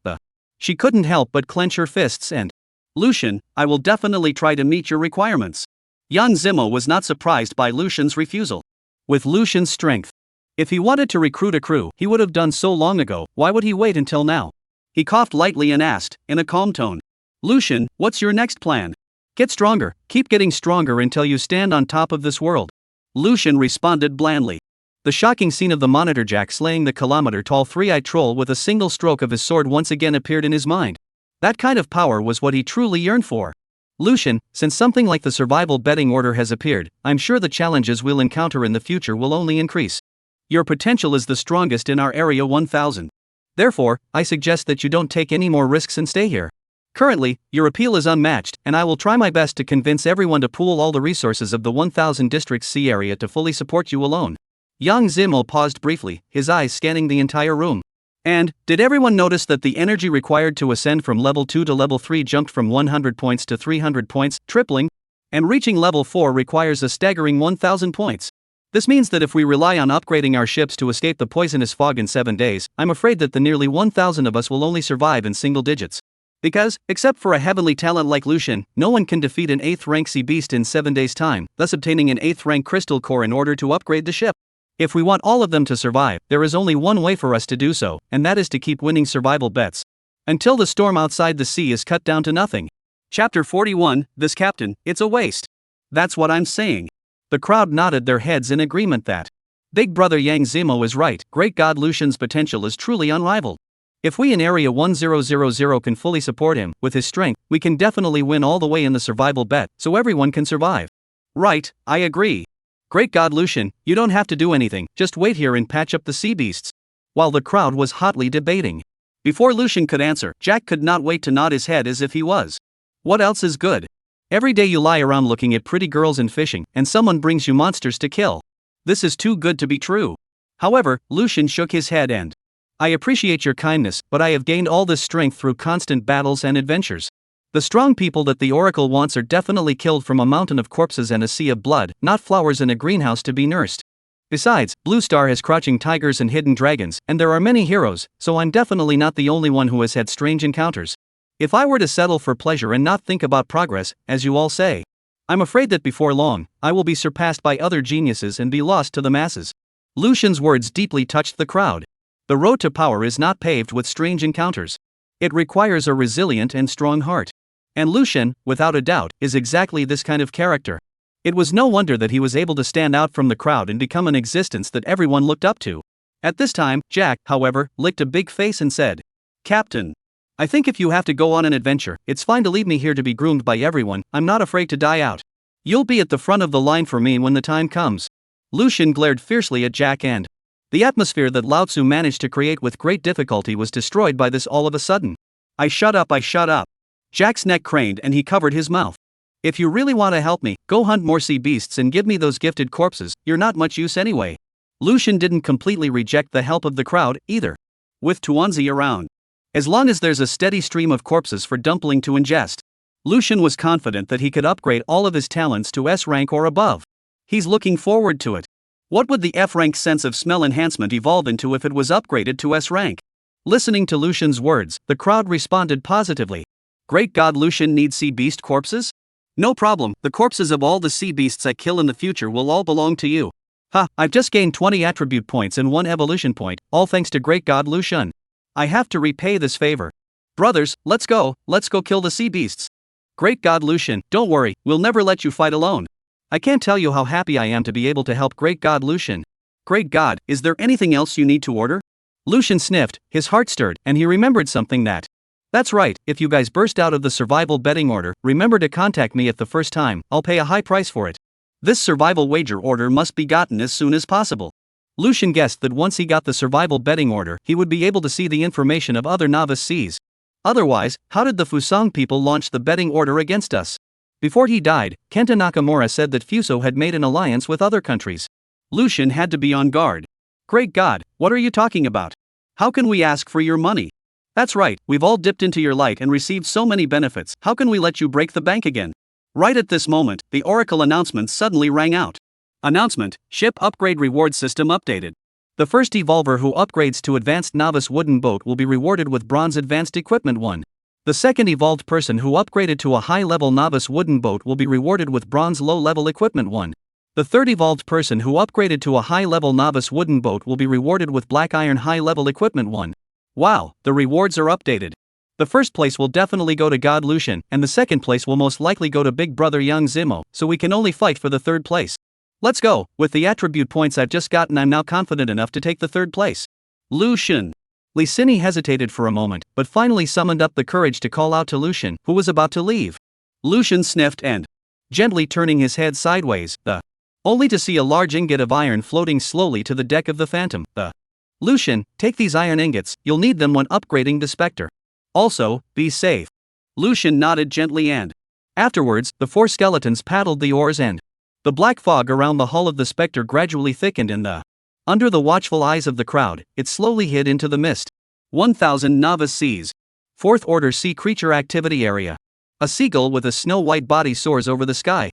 She couldn't help but clench her fists and Lucian, I will definitely try to meet your requirements. Yang Zimo was not surprised by Lucian's refusal. With Lucian's strength, if he wanted to recruit a crew, he would have done so long ago, why would he wait until now? He coughed lightly and asked, in a calm tone, Lucian, what's your next plan? Get stronger, keep getting stronger until you stand on top of this world. Lucian responded blandly. The shocking scene of the monitor Jack slaying the kilometer-tall three-eyed troll with a single stroke of his sword once again appeared in his mind. That kind of power was what he truly yearned for. Lucian, since something like the survival betting order has appeared, I'm sure the challenges we'll encounter in the future will only increase. Your potential is the strongest in our Area 1000. Therefore, I suggest that you don't take any more risks and stay here. Currently, your appeal is unmatched, and I will try my best to convince everyone to pool all the resources of the 1000 District's sea area to fully support you alone. Yang Zimo paused briefly, his eyes scanning the entire room. And, did everyone notice that the energy required to ascend from level 2 to level 3 jumped from 100 points to 300 points, tripling? And reaching level 4 requires a staggering 1000 points. This means that if we rely on upgrading our ships to escape the poisonous fog in 7 days, I'm afraid that the nearly 1000 of us will only survive in single digits. Because, except for a heavenly talent like Lucian, no one can defeat an 8th rank sea beast in 7 days' time, thus obtaining an 8th rank crystal core in order to upgrade the ship. If we want all of them to survive, there is only one way for us to do so, and that is to keep winning survival bets. Until the storm outside the sea is cut down to nothing. Chapter 41, This Captain, it's a waste. That's what I'm saying. The crowd nodded their heads in agreement that Big Brother Yang Zimo is right, great god Lucian's potential is truly unrivaled. If we in Area 1000 can fully support him, with his strength, we can definitely win all the way in the survival bet, so everyone can survive. Right, I agree. Great god Lucian, you don't have to do anything, just wait here and patch up the sea beasts. While the crowd was hotly debating, Before Lucian could answer, Jack could not wait to nod his head as if he was. What else is good? Every day you lie around looking at pretty girls and fishing, and someone brings you monsters to kill. This is too good to be true. However, Lucian shook his head and, I appreciate your kindness, but I have gained all this strength through constant battles and adventures. The strong people that the Oracle wants are definitely killed from a mountain of corpses and a sea of blood, not flowers in a greenhouse to be nursed. Besides, Blue Star has crouching tigers and hidden dragons, and there are many heroes, so I'm definitely not the only one who has had strange encounters. If I were to settle for pleasure and not think about progress, as you all say, I'm afraid that before long, I will be surpassed by other geniuses and be lost to the masses. Lucian's words deeply touched the crowd. The road to power is not paved with strange encounters. It requires a resilient and strong heart. And Lucian, without a doubt, is exactly this kind of character. It was no wonder that he was able to stand out from the crowd and become an existence that everyone looked up to. At this time, Jack, however, licked a big face and said, Captain, I think if you have to go on an adventure, it's fine to leave me here to be groomed by everyone. I'm not afraid to die out. You'll be at the front of the line for me when the time comes. Lucian glared fiercely at Jack and the atmosphere that Lao Tzu managed to create with great difficulty was destroyed by this all of a sudden. I shut up. Jack's neck craned and he covered his mouth. If you really want to help me, go hunt more sea beasts and give me those gifted corpses, you're not much use anyway. Lucian didn't completely reject the help of the crowd, either. With Tuanzi around, as long as there's a steady stream of corpses for Dumpling to ingest, Lucian was confident that he could upgrade all of his talents to S rank or above. He's looking forward to it. What would the F rank sense of smell enhancement evolve into if it was upgraded to S rank? Listening to Lucian's words, the crowd responded positively. Great God, Lucian needs sea beast corpses? No problem, the corpses of all the sea beasts I kill in the future will all belong to you. Ha, I've just gained 20 attribute points and 1 evolution point, all thanks to Great God Lucian. I have to repay this favor. Brothers, let's go kill the sea beasts. Great God Lucian, don't worry, we'll never let you fight alone. I can't tell you how happy I am to be able to help Great God Lucian. Great God, is there anything else you need to order? Lucian sniffed, his heart stirred, and he remembered something that. That's right, if you guys burst out of the survival betting order, remember to contact me at the first time, I'll pay a high price for it. This survival wager order must be gotten as soon as possible. Lucian guessed that once he got the survival betting order, he would be able to see the information of other novice seas. Otherwise, how did the Fusang people launch the betting order against us? Before he died, Kenta Nakamura said that Fuso had made an alliance with other countries. Lucian had to be on guard. Great God, what are you talking about? How can we ask for your money? That's right, we've all dipped into your light and received so many benefits, how can we let you break the bank again? Right at this moment, the Oracle announcement suddenly rang out. Announcement, ship upgrade reward system updated. The first evolver who upgrades to Advanced Novice Wooden Boat will be rewarded with Bronze Advanced Equipment 1. The second evolved person who upgraded to a high-level Novice Wooden Boat will be rewarded with Bronze Low-Level Equipment 1. The third evolved person who upgraded to a high-level Novice Wooden Boat will be rewarded with Black Iron High-Level Equipment 1. Wow, the rewards are updated. The first place will definitely go to God Lucian, and the second place will most likely go to Big Brother Young Zimo, so we can only fight for the third place. Let's go, with the attribute points I've just gotten I'm now confident enough to take the third place. Lucian. Licini hesitated for a moment, but finally summoned up the courage to call out to Lucian, who was about to leave. Lucian sniffed and, gently turning his head sideways, only to see a large ingot of iron floating slowly to the deck of the Phantom. Lucian, take these iron ingots, you'll need them when upgrading the Spectre. Also, be safe. Lucian nodded gently and, afterwards, the 4 skeletons paddled the oars and, the black fog around the hull of the Spectre gradually thickened and under the watchful eyes of the crowd, it slowly hid into the mist. 1000 Novice Seas. 4th Order Sea Creature Activity Area. A seagull with a snow-white body soars over the sky,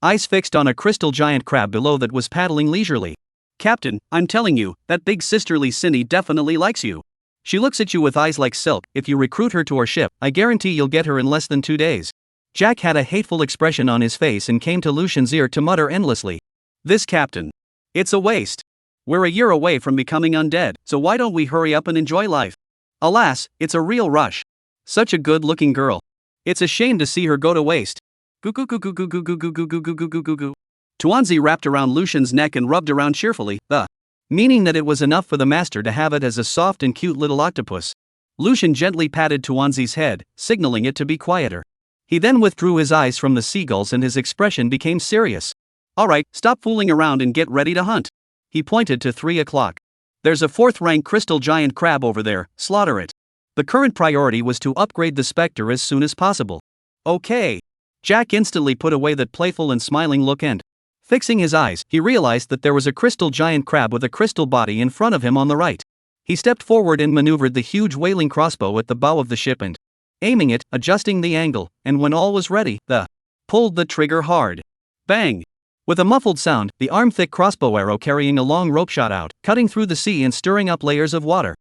eyes fixed on a crystal giant crab below that was paddling leisurely. Captain, I'm telling you, that big sisterly Cindy definitely likes you. She looks at you with eyes like silk. If you recruit her to our ship, I guarantee you'll get her in less than 2 days. Jack had a hateful expression on his face and came to Lucian's ear to mutter endlessly. This captain. It's a waste. We're a year away from becoming undead, so why don't we hurry up and enjoy life? Alas, it's a real rush. Such a good-looking girl. It's a shame to see her go to waste. Goo goo goo goo goo goo goo goo goo goo goo goo goo goo. Tuanzi wrapped around Lucian's neck and rubbed around cheerfully, meaning that it was enough for the master to have it as a soft and cute little octopus. Lucian gently patted Tuanzi's head, signaling it to be quieter. He then withdrew his eyes from the seagulls and his expression became serious. Alright, stop fooling around and get ready to hunt. He pointed to 3 o'clock. There's a 4th rank crystal giant crab over there, slaughter it. The current priority was to upgrade the Spectre as soon as possible. Okay. Jack instantly put away that playful and smiling look and, fixing his eyes, he realized that there was a crystal giant crab with a crystal body in front of him on the right. He stepped forward and maneuvered the huge whaling crossbow at the bow of the ship and, aiming it, adjusting the angle, and when all was ready, pulled the trigger hard. Bang! With a muffled sound, the arm-thick crossbow arrow carrying a long rope shot out, cutting through the sea and stirring up layers of water.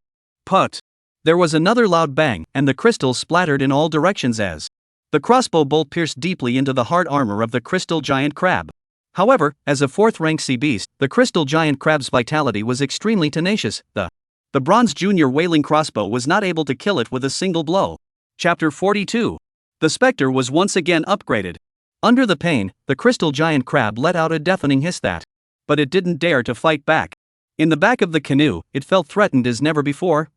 Put! There was another loud bang, and the crystals splattered in all directions as the crossbow bolt pierced deeply into the hard armor of the crystal giant crab. However, as a fourth-rank sea beast, the crystal giant crab's vitality was extremely tenacious. The bronze junior whaling crossbow was not able to kill it with a single blow. Chapter 42. The Spectre was once again upgraded. Under the pain, the crystal giant crab let out a deafening hiss but it didn't dare to fight back. In the back of the canoe, it felt threatened as never before.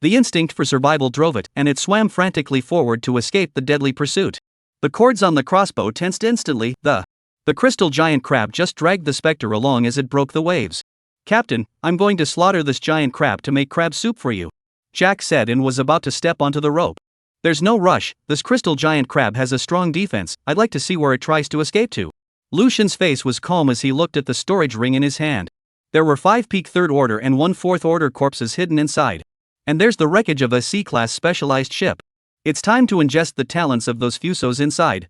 The instinct for survival drove it, and it swam frantically forward to escape the deadly pursuit. The cords on the crossbow tensed instantly. The crystal giant crab just dragged the Spectre along as it broke the waves. "Captain, I'm going to slaughter this giant crab to make crab soup for you," Jack said and was about to step onto the rope. "There's no rush, this crystal giant crab has a strong defense, I'd like to see where it tries to escape to." Lucian's face was calm as he looked at the storage ring in his hand. There were 5 peak 3rd order and 1 4th order corpses hidden inside. And there's the wreckage of a C-class specialized ship. It's time to ingest the talents of those fusos inside.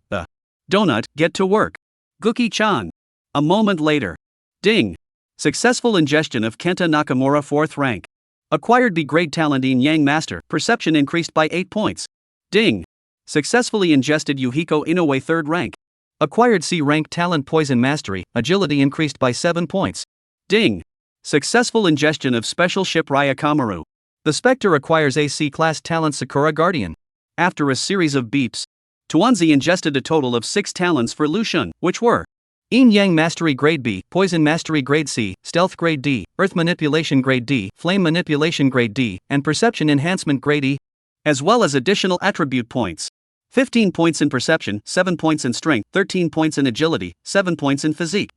Donut, get to work. Gookie-chan. A moment later. Ding. Successful ingestion of Kenta Nakamura 4th rank. Acquired B-grade talent Yin Yang Master, perception increased by 8 points. Ding. Successfully ingested Yuhiko Inoue 3rd rank. Acquired C-rank talent Poison Mastery, agility increased by 7 points. Ding. Successful ingestion of special ship Ryakamaru. The Spectre acquires a C-class talent Sakura Guardian. After a series of beeps, Tuanzi ingested a total of 6 talents for Lucian, which were Yin Yang Mastery Grade B, Poison Mastery Grade C, Stealth Grade D, Earth Manipulation Grade D, Flame Manipulation Grade D, and Perception Enhancement Grade E, as well as additional attribute points. 15 points in Perception, 7 points in Strength, 13 points in Agility, 7 points in Physique.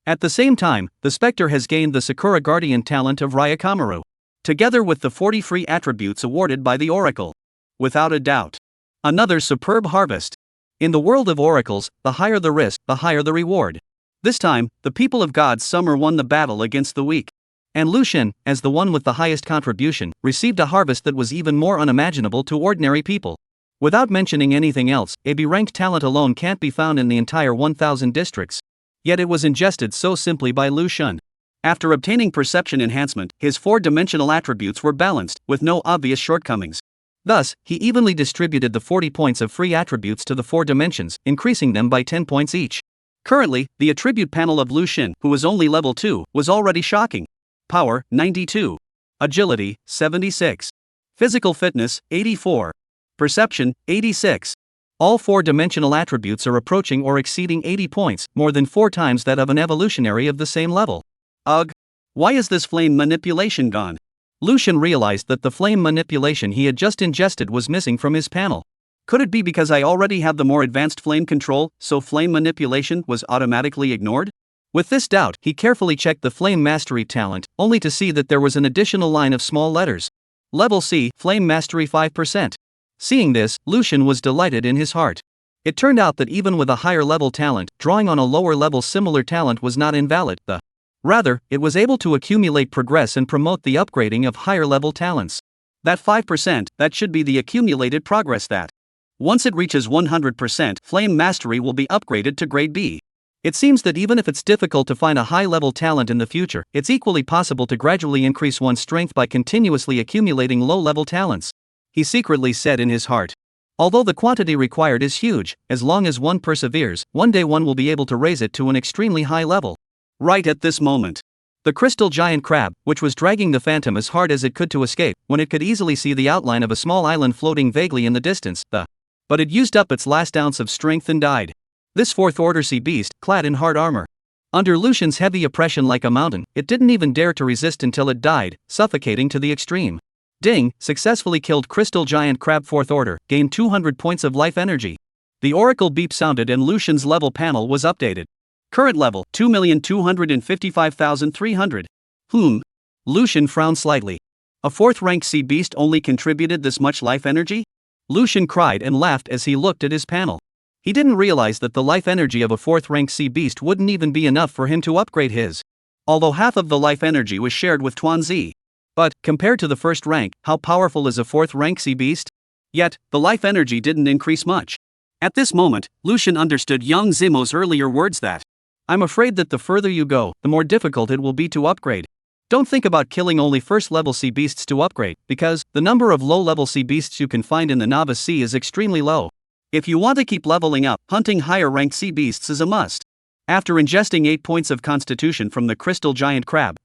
At the same time, the Spectre has gained the Sakura Guardian talent of Ryakamaru, together with the 40 free attributes awarded by the Oracle. Without a doubt. Another superb harvest. In the world of oracles, the higher the risk, the higher the reward. This time, the people of God's Summer won the battle against the weak. And Lucian, as the one with the highest contribution, received a harvest that was even more unimaginable to ordinary people. Without mentioning anything else, a B-ranked talent alone can't be found in the entire 1000 districts. Yet it was ingested so simply by Lucian. After obtaining perception enhancement, his 4-dimensional attributes were balanced, with no obvious shortcomings. Thus, he evenly distributed the 40 points of free attributes to the 4 dimensions, increasing them by 10 points each. Currently, the attribute panel of Lucian, who was only level 2, was already shocking. Power, 92. Agility, 76. Physical fitness, 84. Perception, 86. All 4-dimensional attributes are approaching or exceeding 80 points, more than 4 times that of an evolutionary of the same level. Ugh. Why is this flame manipulation gone? Lucian realized that the flame manipulation he had just ingested was missing from his panel. Could it be because I already have the more advanced flame control, so flame manipulation was automatically ignored? With this doubt, he carefully checked the flame mastery talent, only to see that there was an additional line of small letters. Level C, flame mastery 5%. Seeing this, Lucian was delighted in his heart. It turned out that even with a higher level talent, drawing on a lower level similar talent was not invalid. Rather, it was able to accumulate progress and promote the upgrading of higher level talents. That 5%, that should be the accumulated progress that. Once it reaches 100%, Flame Mastery will be upgraded to Grade B. It seems that even if it's difficult to find a high level talent in the future, it's equally possible to gradually increase one's strength by continuously accumulating low level talents. He secretly said in his heart. Although the quantity required is huge, as long as one perseveres, one day one will be able to raise it to an extremely high level. Right at this moment, the crystal giant crab, which was dragging the phantom as hard as it could to escape, when it could easily see the outline of a small island floating vaguely in the distance, but it used up its last ounce of strength and died. This 4th order sea beast, clad in hard armor. Under Lucian's heavy oppression like a mountain, it didn't even dare to resist until it died, suffocating to the extreme. Ding, successfully killed crystal giant crab 4th order, gained 200 points of life energy. The oracle beep sounded and Lucian's level panel was updated. Current level, 2,255,300. Lucian frowned slightly. A fourth-rank sea beast only contributed this much life energy? Lucian cried and laughed as he looked at his panel. He didn't realize that the life energy of a fourth-rank sea beast wouldn't even be enough for him to upgrade his. Although half of the life energy was shared with Tuanzi. But, compared to the first rank, how powerful is a fourth-rank sea beast? Yet, the life energy didn't increase much. At this moment, Lucian understood Yang Zimo's earlier words that, "I'm afraid that the further you go, the more difficult it will be to upgrade. Don't think about killing only first-level sea beasts to upgrade, because the number of low-level sea beasts you can find in the Novice Sea is extremely low. If you want to keep leveling up, hunting higher-ranked sea beasts is a must." After ingesting 8 points of constitution from the crystal giant crab,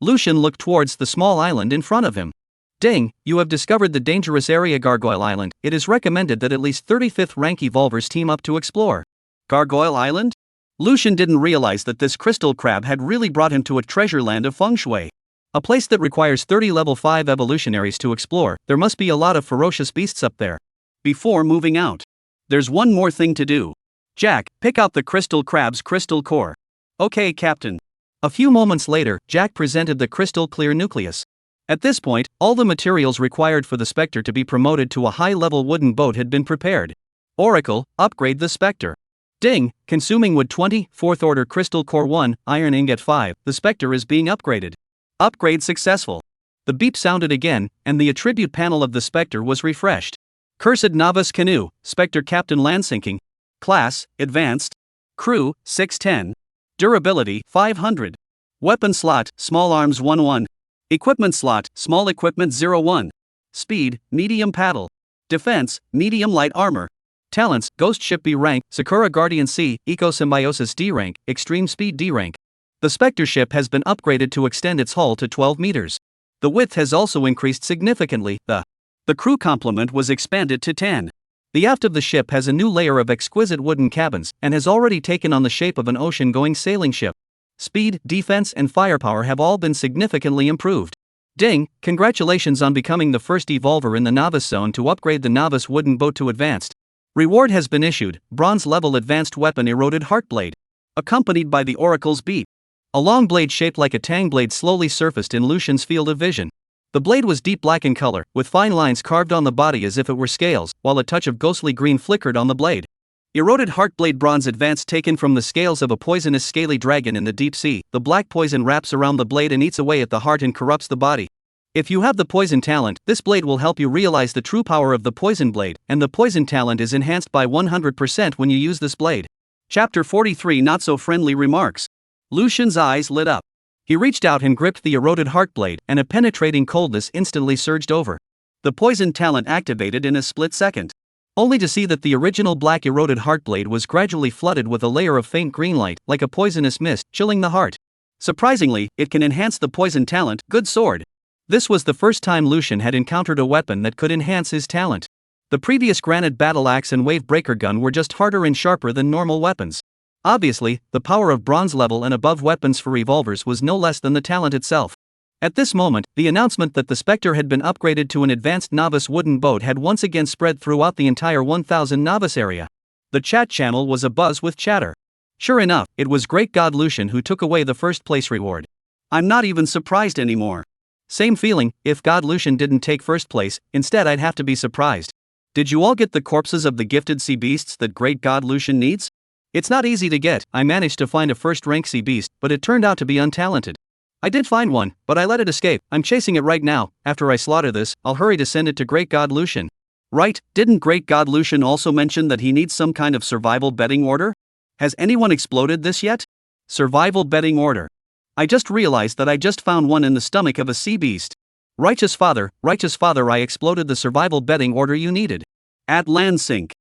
Lucian looked towards the small island in front of him. "Ding, you have discovered the dangerous area Gargoyle Island. It is recommended that at least 35th rank evolvers team up to explore." Gargoyle Island? Lucian didn't realize that this crystal crab had really brought him to a treasure land of feng shui. A place that requires 30 level 5 evolutionaries to explore. There must be a lot of ferocious beasts up there. Before moving out, there's one more thing to do. Jack, pick out the crystal crab's crystal core. Okay, Captain. A few moments later, Jack presented the crystal clear nucleus. At this point, all the materials required for the Spectre to be promoted to a high-level wooden boat had been prepared. Oracle, upgrade the Spectre. Ding, consuming wood 20, 4th order crystal core 1, iron ingot 5, the Spectre is being upgraded. Upgrade successful. The beep sounded again, and the attribute panel of the Spectre was refreshed. Cursed Novice Canoe, Spectre Captain Landsinking. Class, Advanced. Crew, 610. Durability, 500. Weapon slot, Small Arms 1-1. Equipment slot, Small Equipment 0-1. Speed, Medium Paddle. Defense, Medium Light Armor. Talents, Ghost Ship B rank, Sakura Guardian C, Eco Symbiosis D rank, Extreme Speed D rank. The Spectre ship has been upgraded to extend its hull to 12 meters. The width has also increased significantly. The crew complement was expanded to 10. The aft of the ship has a new layer of exquisite wooden cabins, and has already taken on the shape of an ocean-going sailing ship. Speed, defense, and firepower have all been significantly improved. Ding, congratulations on becoming the first evolver in the Novice Zone to upgrade the Novice wooden boat to Advanced. Reward has been issued, bronze-level advanced weapon Eroded Heartblade. Accompanied by the Oracle's beep. A long blade shaped like a tang blade slowly surfaced in Lucian's field of vision. The blade was deep black in color, with fine lines carved on the body as if it were scales, while a touch of ghostly green flickered on the blade. Eroded Heartblade Bronze Advanced taken from the scales of a poisonous scaly dragon in the deep sea. The black poison wraps around the blade and eats away at the heart and corrupts the body. If you have the poison talent, this blade will help you realize the true power of the poison blade, and the poison talent is enhanced by 100% when you use this blade. Chapter 43 Not So Friendly Remarks. Lucian's eyes lit up. He reached out and gripped the eroded heartblade, and a penetrating coldness instantly surged over. The poison talent activated in a split second. Only to see that the original black eroded heartblade was gradually flooded with a layer of faint green light, like a poisonous mist, chilling the heart. Surprisingly, it can enhance the poison talent. Good sword. This was the first time Lucian had encountered a weapon that could enhance his talent. The previous granite battle axe and wave breaker gun were just harder and sharper than normal weapons. Obviously, the power of bronze level and above weapons for revolvers was no less than the talent itself. At this moment, the announcement that the Spectre had been upgraded to an advanced novice wooden boat had once again spread throughout the entire 1000 novice area. The chat channel was abuzz with chatter. Sure enough, it was Great God Lucian who took away the first place reward. I'm not even surprised anymore. Same feeling, if God Lucian didn't take first place, instead I'd have to be surprised. Did you all get the corpses of the gifted sea beasts that Great God Lucian needs? It's not easy to get. I managed to find a first-rank sea beast, but it turned out to be untalented. I did find one, but I let it escape. I'm chasing it right now. After I slaughter this, I'll hurry to send it to Great God Lucian. Right, didn't Great God Lucian also mention that he needs some kind of survival betting order? Has anyone exploded this yet? Survival betting order. I just realized that I just found one in the stomach of a sea beast. Righteous Father, I exploded the survival betting order you needed. At Landsink.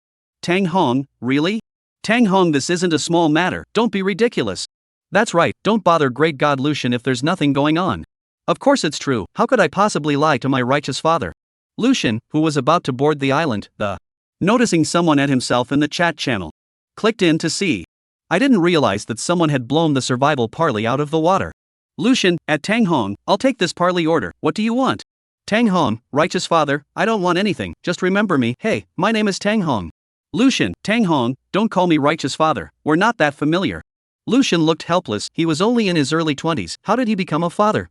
Tang Hong, really? Tang Hong, this isn't a small matter, don't be ridiculous. That's right, don't bother Great God Lucian if there's nothing going on. Of course it's true, how could I possibly lie to my righteous father? Lucian, who was about to board the island, noticing someone at himself in the chat channel, clicked in to see. I didn't realize that someone had blown the survival parley out of the water. Lucian, at Tang Hong, I'll take this parley order, what do you want? Tang Hong, righteous father, I don't want anything, just remember me, hey, my name is Tang Hong. Lucian, Tang Hong, don't call me righteous father, we're not that familiar. Lucian looked helpless, he was only in his early 20s, how did he become a father?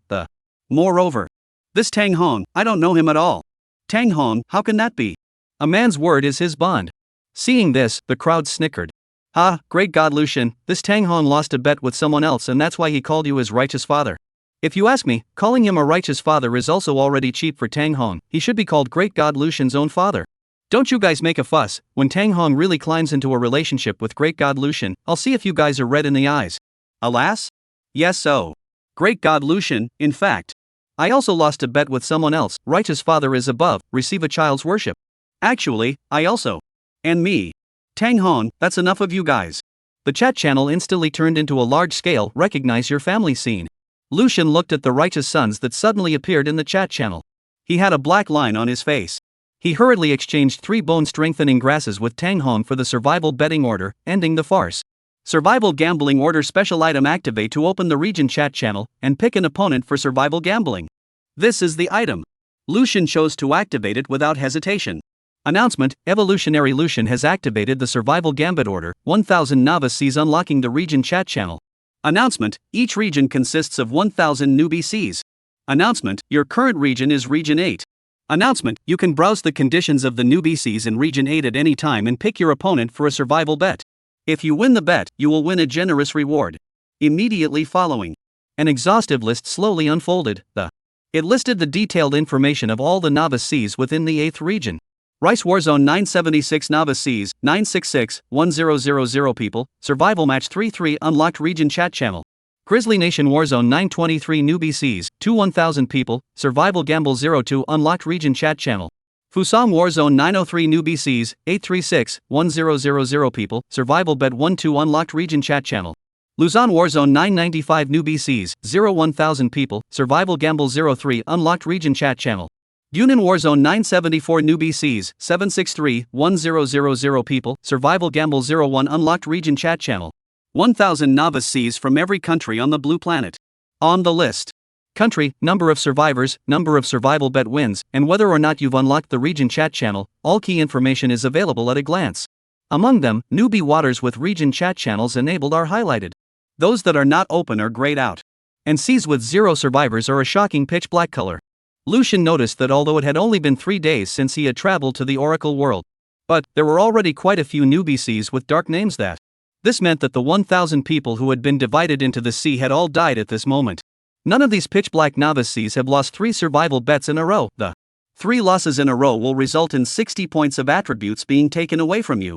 Moreover, This Tang Hong, I don't know him at all. Tang Hong, how can that be? A man's word is his bond. Seeing this, the crowd snickered. Ah, great God Lucian, this Tang Hong lost a bet with someone else and that's why he called you his righteous father. If you ask me, calling him a righteous father is also already cheap for Tang Hong, he should be called Great God Lucian's own father. Don't you guys make a fuss, when Tang Hong really climbs into a relationship with Great God Lucian, I'll see if you guys are red in the eyes. Alas? Yes so. Great God Lucian, in fact. I also lost a bet with someone else, righteous father is above, receive a child's worship. Actually, I also. And me. Tang Hong, that's enough of you guys. The chat channel instantly turned into a large-scale recognize your family scene. Lucian looked at the righteous sons that suddenly appeared in the chat channel. He had a black line on his face. He hurriedly exchanged 3 bone-strengthening grasses with Tang Hong for the survival betting order, ending the farce. Survival gambling order special item activate to open the region chat channel and pick an opponent for survival gambling. This is the item. Lucian chose to activate it without hesitation. Announcement, Evolutionary Lucian has activated the survival gambit order, 1000 novice sees unlocking the region chat channel. Announcement, each region consists of 1000 newbie Cs. Announcement, your current region is Region 8. Announcement, you can browse the conditions of the newbie Cs in Region 8 at any time and pick your opponent for a survival bet. If you win the bet, you will win a generous reward. Immediately following, an exhaustive list slowly unfolded. It listed the detailed information of all the novice Cs within the 8th region. Rice Warzone 976 Novice Cs, 966-1000 people, Survival Match 33 Unlocked Region Chat Channel. Grizzly Nation Warzone 923 Newbie Cs, 1000 people, Survival Gamble 02 Unlocked Region Chat Channel. Fusang Warzone 903 Newbie Cs, 836-1000 people, Survival Bet 12 Unlocked Region Chat Channel. Luzon Warzone 995 Newbie Cs, 1000 people, Survival Gamble 03 Unlocked Region Chat Channel. Yunnan Warzone 974 Newbie Cs, 763-1000 people, Survival Gamble 01 Unlocked Region Chat Channel. 1000 novice Cs from every country on the blue planet. On the list. Country, number of survivors, number of survival bet wins, and whether or not you've unlocked the region chat channel, all key information is available at a glance. Among them, newbie waters with region chat channels enabled are highlighted. Those that are not open are grayed out. And Cs with 0 survivors are a shocking pitch black color. Lucian noticed that although it had only been 3 days since he had traveled to the Oracle world, but there were already quite a few newbie Cs with dark names that. This meant that the 1000 people who had been divided into the C had all died at this moment. None of these pitch black novice Cs have lost 3 survival bets in a row. The 3 losses in a row will result in 60 points of attributes being taken away from you.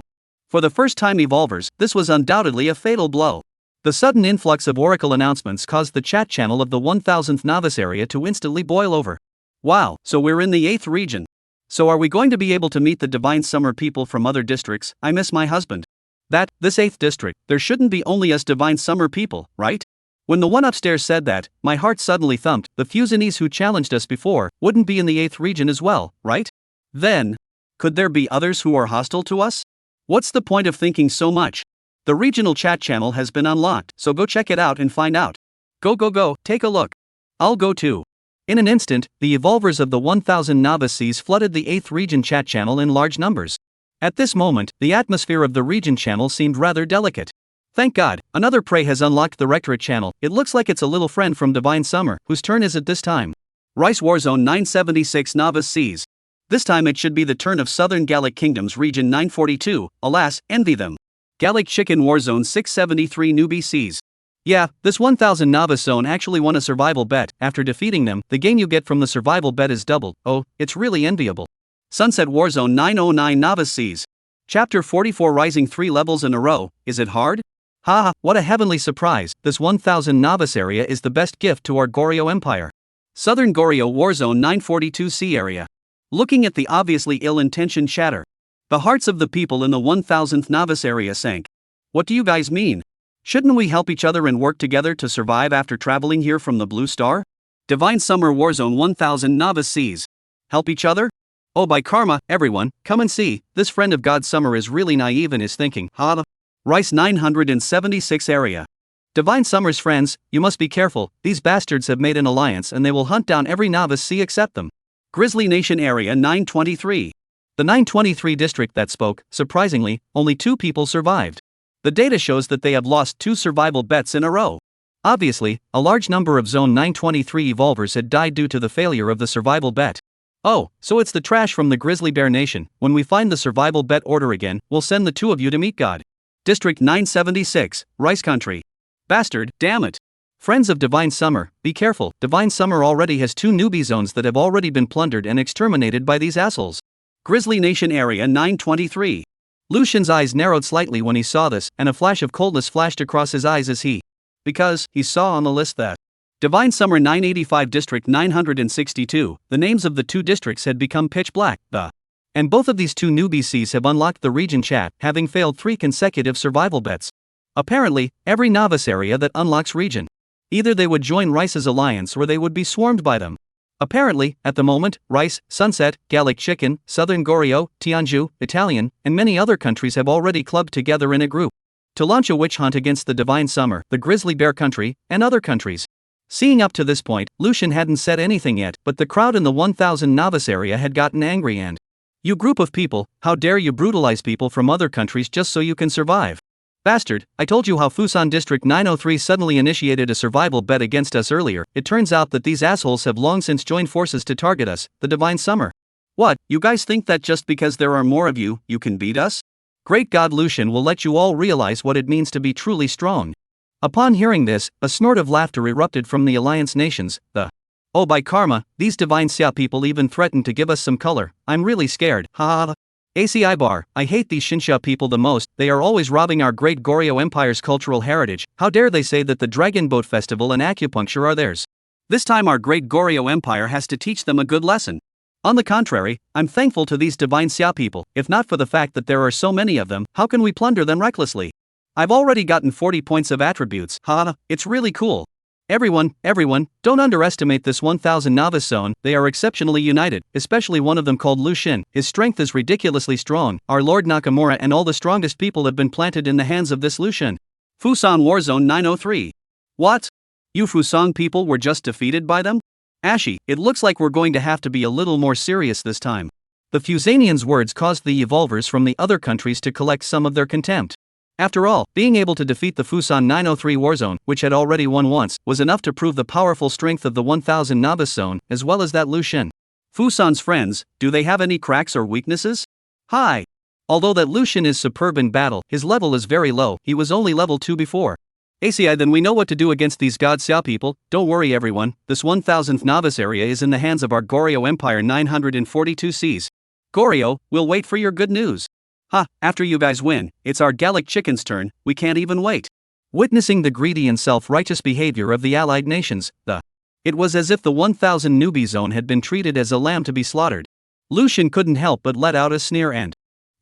For the first time evolvers, this was undoubtedly a fatal blow. The sudden influx of Oracle announcements caused the chat channel of the 1000th novice area to instantly boil over. Wow, so we're in the 8th region. So are we going to be able to meet the Divine Summer people from other districts? I miss my husband. This 8th district, there shouldn't be only us Divine Summer people, right? When the one upstairs said that, my heart suddenly thumped. The Fusionese who challenged us before wouldn't be in the 8th region as well, right? Then, could there be others who are hostile to us? What's the point of thinking so much? The regional chat channel has been unlocked, so go check it out and find out. Go, take a look. I'll go too. In an instant, the evolvers of the 1000 novice Cs flooded the 8th region chat channel in large numbers. At this moment, the atmosphere of the region channel seemed rather delicate. Thank God, another prey has unlocked the Rectorate channel. It looks like it's a little friend from Divine Summer, whose turn is it this time? Rice Warzone 976 Novice Cs. This time it should be the turn of Southern Gallic Kingdoms Region 942, alas, envy them. Gallic Chicken Warzone 673 Newbie Cs. Yeah, this 1000 novice zone actually won a survival bet. After defeating them, the gain you get from the survival bet is doubled. Oh, it's really enviable. Sunset Warzone 909 Novice Cs. Chapter 44 Rising 3 levels in a row, is it hard? Haha, what a heavenly surprise, this 1000 novice area is the best gift to our Goryo Empire. Southern Goryo Warzone 942 C area. Looking at the obviously ill-intentioned chatter, the hearts of the people in the 1000th novice area sank. What do you guys mean? Shouldn't we help each other and work together to survive after traveling here from the Blue Star? Divine Summer Warzone 1000 Novice Cs. Help each other? Oh, by karma, everyone, come and see, this friend of God Summer is really naive in his thinking. Rice 976 area. Divine Summer's friends, you must be careful, these bastards have made an alliance and they will hunt down every novice C except them. Grizzly Nation area 923. The 923 district that spoke, surprisingly, only 2 people survived. The data shows that they have lost 2 survival bets in a row. Obviously, a large number of Zone 923 evolvers had died due to the failure of the survival bet. Oh, so it's the trash from the Grizzly Bear Nation. When we find the survival bet order again, we'll send the two of you to meet God. District 976, Rice Country. Bastard, damn it. Friends of Divine Summer, be careful. Divine Summer already has 2 newbie zones that have already been plundered and exterminated by these assholes. Grizzly Nation Area 923. Lucian's eyes narrowed slightly when he saw this, and a flash of coldness flashed across his eyes as he saw on the list that Divine Summer 985 District 962, the names of the 2 districts had become pitch black, and both of these 2 newbies have unlocked the region chat, having failed 3 consecutive survival bets. Apparently, every novice area that unlocks region. Either they would join Rice's alliance or they would be swarmed by them. Apparently, at the moment, Rice, Sunset, Gallic Chicken, Southern Goryeo, Tianju, Italian, and many other countries have already clubbed together in a group to launch a witch hunt against the Divine Summer, the Grizzly Bear Country, and other countries. Seeing up to this point, Lucian hadn't said anything yet, but the crowd in the 1000 novice area had gotten angry and, "You group of people, how dare you brutalize people from other countries just so you can survive? Bastard, I told you how Fusan District 903 suddenly initiated a survival bet against us earlier. It turns out that these assholes have long since joined forces to target us, the Divine Summer. What, you guys think that just because there are more of you, you can beat us? Great God, Lucian will let you all realize what it means to be truly strong." Upon hearing this, a snort of laughter erupted from the Alliance nations. Oh, by karma, these Divine Xia people even threatened to give us some color. I'm really scared, ha ha. ACI bar, I hate these Shinsha people the most. They are always robbing our great Goryeo Empire's cultural heritage. How dare they say that the Dragon Boat Festival and acupuncture are theirs? This time our great Goryeo Empire has to teach them a good lesson. On the contrary, I'm thankful to these Divine Xia people. If not for the fact that there are so many of them, how can we plunder them recklessly? I've already gotten 40 points of attributes, ha, it's really cool. Everyone, don't underestimate this 1000 novice zone. They are exceptionally united, especially one of them called Lucian. His strength is ridiculously strong. Our Lord Nakamura and all the strongest people have been planted in the hands of this Lucian. Fusan Warzone 903. What? You Fusang people were just defeated by them? Ashi, it looks like we're going to have to be a little more serious this time. The Fusanians' words caused the evolvers from the other countries to collect some of their contempt. After all, being able to defeat the Fusan 903 Warzone, which had already won once, was enough to prove the powerful strength of the 1000 novice zone, as well as that Lucian. Fusan's friends, do they have any cracks or weaknesses? Hi. Although that Lucian is superb in battle, his level is very low. He was only level 2 before. ACI, then we know what to do against these God Xia people. Don't worry everyone, this 1000th novice area is in the hands of our Goryeo Empire 942 Cs. Goryeo, we'll wait for your good news. After you guys win, it's our Gallic Chicken's turn, we can't even wait. Witnessing the greedy and self-righteous behavior of the allied nations, it was as if the 1000 newbie zone had been treated as a lamb to be slaughtered. Lucian couldn't help but let out a sneer and,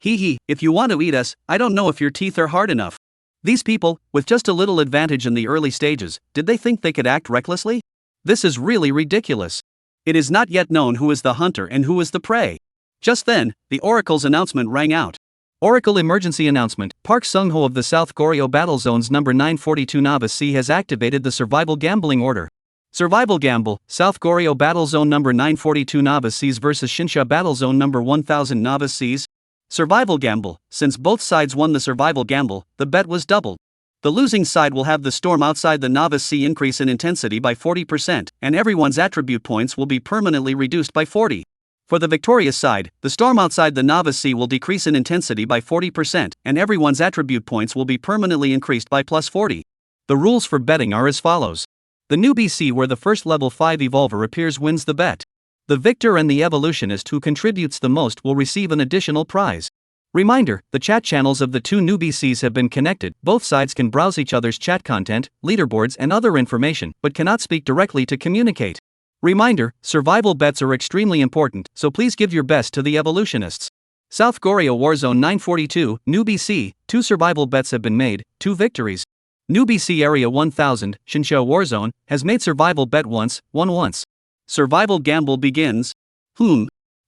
if you want to eat us, I don't know if your teeth are hard enough. These people, with just a little advantage in the early stages, did they think they could act recklessly? This is really ridiculous. It is not yet known who is the hunter and who is the prey. Just then, the Oracle's announcement rang out. Oracle Emergency Announcement, Park Sung-ho of the South Goryeo Battle Zone's number 942 Novice C has activated the Survival Gambling Order. Survival Gamble, South Goryeo Battle Zone number 942 Novice Cs vs Shinsha Battle Zone number 1000 Novice Cs. Survival Gamble, since both sides won the Survival Gamble, the bet was doubled. The losing side will have the storm outside the Novice C increase in intensity by 40%, and everyone's attribute points will be permanently reduced by 40. For the victorious side, the storm outside the Novice Sea will decrease in intensity by 40%, and everyone's attribute points will be permanently increased by plus 40. The rules for betting are as follows. The newbie C where the first level 5 evolver appears wins the bet. The victor and the evolutionist who contributes the most will receive an additional prize. Reminder, the chat channels of the 2 newbie Cs have been connected. Both sides can browse each other's chat content, leaderboards and other information, but cannot speak directly to communicate. Reminder, survival bets are extremely important, so please give your best to the evolutionists. South Goryeo Warzone 942, Newbie C, 2 survival bets have been made, 2 victories. Newbie C Area 1000, Shinsha Warzone, has made survival bet once, won once. Survival gamble begins.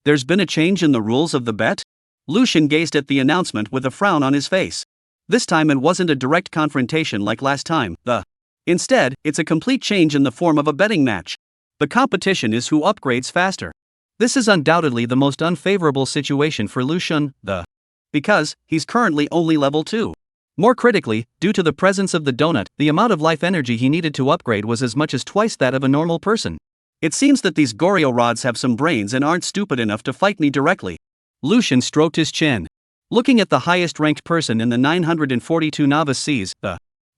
There's been a change in the rules of the bet? Lucian gazed at the announcement with a frown on his face. This time it wasn't a direct confrontation like last time, Instead, it's a complete change in the form of a betting match. The competition is who upgrades faster. This is undoubtedly the most unfavorable situation for Lucian, because he's currently only level 2. More critically, due to the presence of the donut, the amount of life energy he needed to upgrade was as much as twice that of a normal person. It seems that these Goryo rods have some brains and aren't stupid enough to fight me directly. Lucian stroked his chin. Looking at the highest ranked person in the 942 novice seas,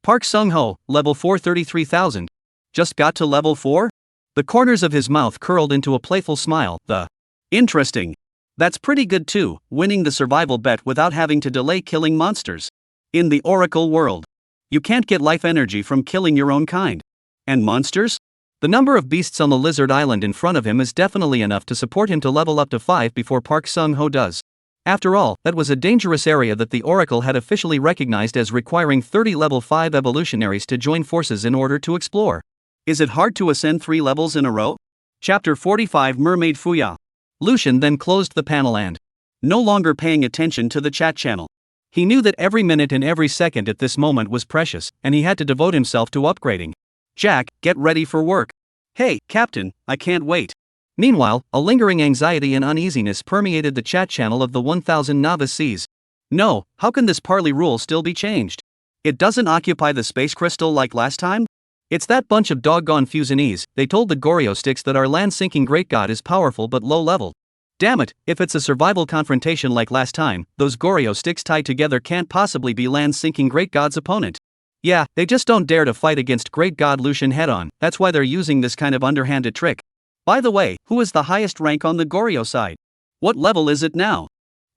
Park Sung-ho, level 433,000. Just got to level 4? The corners of his mouth curled into a playful smile. Interesting. That's pretty good too, winning the survival bet without having to delay killing monsters. In the Oracle world, you can't get life energy from killing your own kind. And monsters? The number of beasts on the lizard island in front of him is definitely enough to support him to level up to 5 before Park Sung-ho does. After all, that was a dangerous area that the Oracle had officially recognized as requiring 30 level 5 evolutionaries to join forces in order to explore. Is it hard to ascend 3 levels in a row? Chapter 45 Mermaid Fuya. Lucian then closed the panel and, no longer paying attention to the chat channel. He knew that every minute and every second at this moment was precious, and he had to devote himself to upgrading. Jack, get ready for work. Hey, Captain, I can't wait. Meanwhile, a lingering anxiety and uneasiness permeated the chat channel of the 1000 novice seas. No, how can this parley rule still be changed? It doesn't occupy the space crystal like last time? It's that bunch of doggone fusionees. They told the Goryo sticks that our land-sinking great god is powerful but low-level. Damn it, if it's a survival confrontation like last time, those Goryo sticks tied together can't possibly be land-sinking great god's opponent. Yeah, they just don't dare to fight against great god Lucian head-on, that's why they're using this kind of underhanded trick. By the way, who is the highest rank on the Goryo side? What level is it now?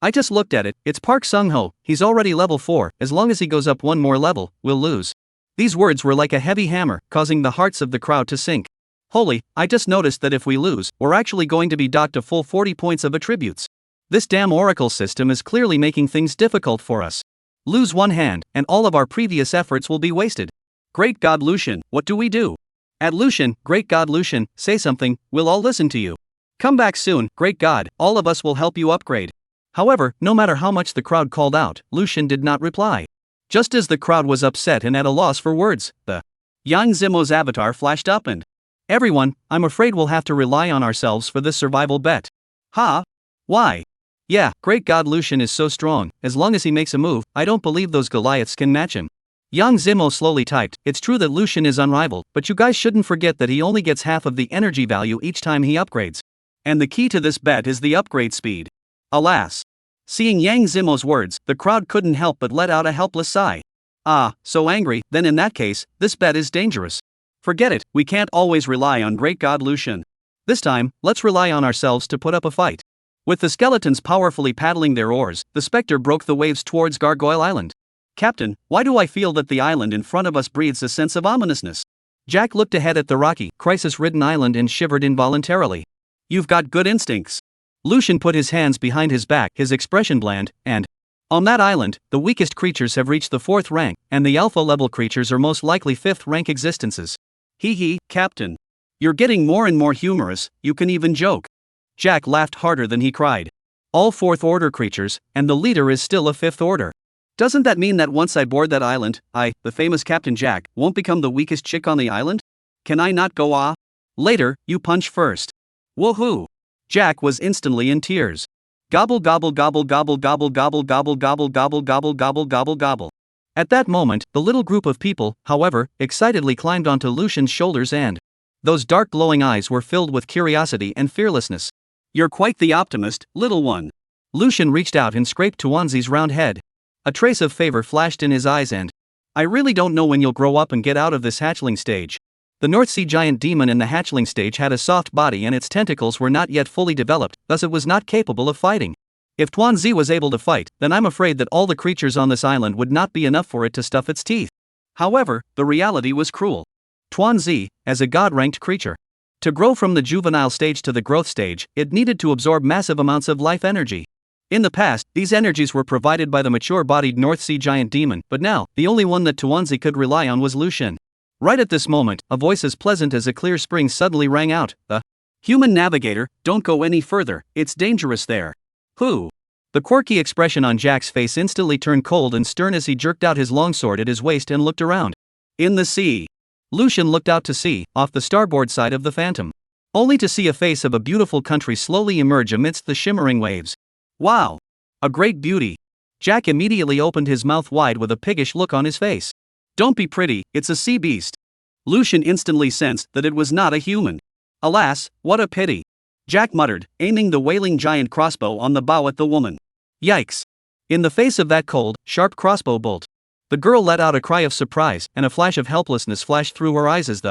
I just looked at it, it's Park Sung-ho, he's already level 4, as long as he goes up one more level, we'll lose. These words were like a heavy hammer, causing the hearts of the crowd to sink. Holy, I just noticed that if we lose, we're actually going to be docked a full 40 points of attributes. This damn oracle system is clearly making things difficult for us. Lose one hand, and all of our previous efforts will be wasted. Great God Lucian, what do we do? At Lucian, Great God Lucian, say something, we'll all listen to you. Come back soon, Great God, all of us will help you upgrade. However, no matter how much the crowd called out, Lucian did not reply. Just as the crowd was upset and at a loss for words, the Yang Zimo's avatar flashed up and, everyone, I'm afraid we'll have to rely on ourselves for this survival bet. Ha? Why? Yeah, Great God Lucian is so strong, as long as he makes a move, I don't believe those Goliaths can match him. Yang Zimo slowly typed, it's true that Lucian is unrivaled, but you guys shouldn't forget that he only gets half of the energy value each time he upgrades. And the key to this bet is the upgrade speed. Alas. Seeing Yang Zimo's words, the crowd couldn't help but let out a helpless sigh. Ah, so angry, then in that case, this bet is dangerous. Forget it, we can't always rely on Great God Lucian. This time, let's rely on ourselves to put up a fight. With the skeletons powerfully paddling their oars, the spectre broke the waves towards Gargoyle Island. Captain, why do I feel that the island in front of us breathes a sense of ominousness? Jack looked ahead at the rocky, crisis-ridden island and shivered involuntarily. You've got good instincts. Lucian put his hands behind his back, his expression bland, and, on that island, the weakest creatures have reached the 4th rank, and the alpha-level creatures are most likely 5th rank existences. Hee, Captain. You're getting more and more humorous, you can even joke. Jack laughed harder than he cried. All 4th order creatures, and the leader is still a 5th order. Doesn't that mean that once I board that island, I, the famous Captain Jack, won't become the weakest chick on the island? Can I not go ah? Later, you punch first. Woohoo! Jack was instantly in tears. Gobble gobble gobble gobble gobble gobble gobble gobble gobble gobble gobble gobble gobble. At that moment, the little group of people, however, excitedly climbed onto Lucian's shoulders and those dark glowing eyes were filled with curiosity and fearlessness. You're quite the optimist, little one. Lucian reached out and scraped Tuanzi's round head. A trace of favor flashed in his eyes and, I really don't know when you'll grow up and get out of this hatchling stage. The North Sea giant demon in the hatchling stage had a soft body and its tentacles were not yet fully developed, thus it was not capable of fighting. If Tuanzi was able to fight, then I'm afraid that all the creatures on this island would not be enough for it to stuff its teeth. However, the reality was cruel. Tuanzi, as a god-ranked creature, to grow from the juvenile stage to the growth stage, it needed to absorb massive amounts of life energy. In the past, these energies were provided by the mature-bodied North Sea giant demon, but now, the only one that Tuanzi could rely on was Lucian. Right at this moment, a voice as pleasant as a clear spring suddenly rang out. Human navigator, don't go any further, it's dangerous there. Who? The quirky expression on Jack's face instantly turned cold and stern as he jerked out his longsword at his waist and looked around. In the sea. Lucian looked out to sea, off the starboard side of the Phantom. Only to see a face of a beautiful country slowly emerge amidst the shimmering waves. Wow! A great beauty. Jack immediately opened his mouth wide with a piggish look on his face. Don't be pretty, it's a sea beast. Lucian instantly sensed that it was not a human. Alas, what a pity. Jack muttered, aiming the wailing giant crossbow on the bow at the woman. Yikes! In the face of that cold, sharp crossbow bolt, the girl let out a cry of surprise, and a flash of helplessness flashed through her eyes as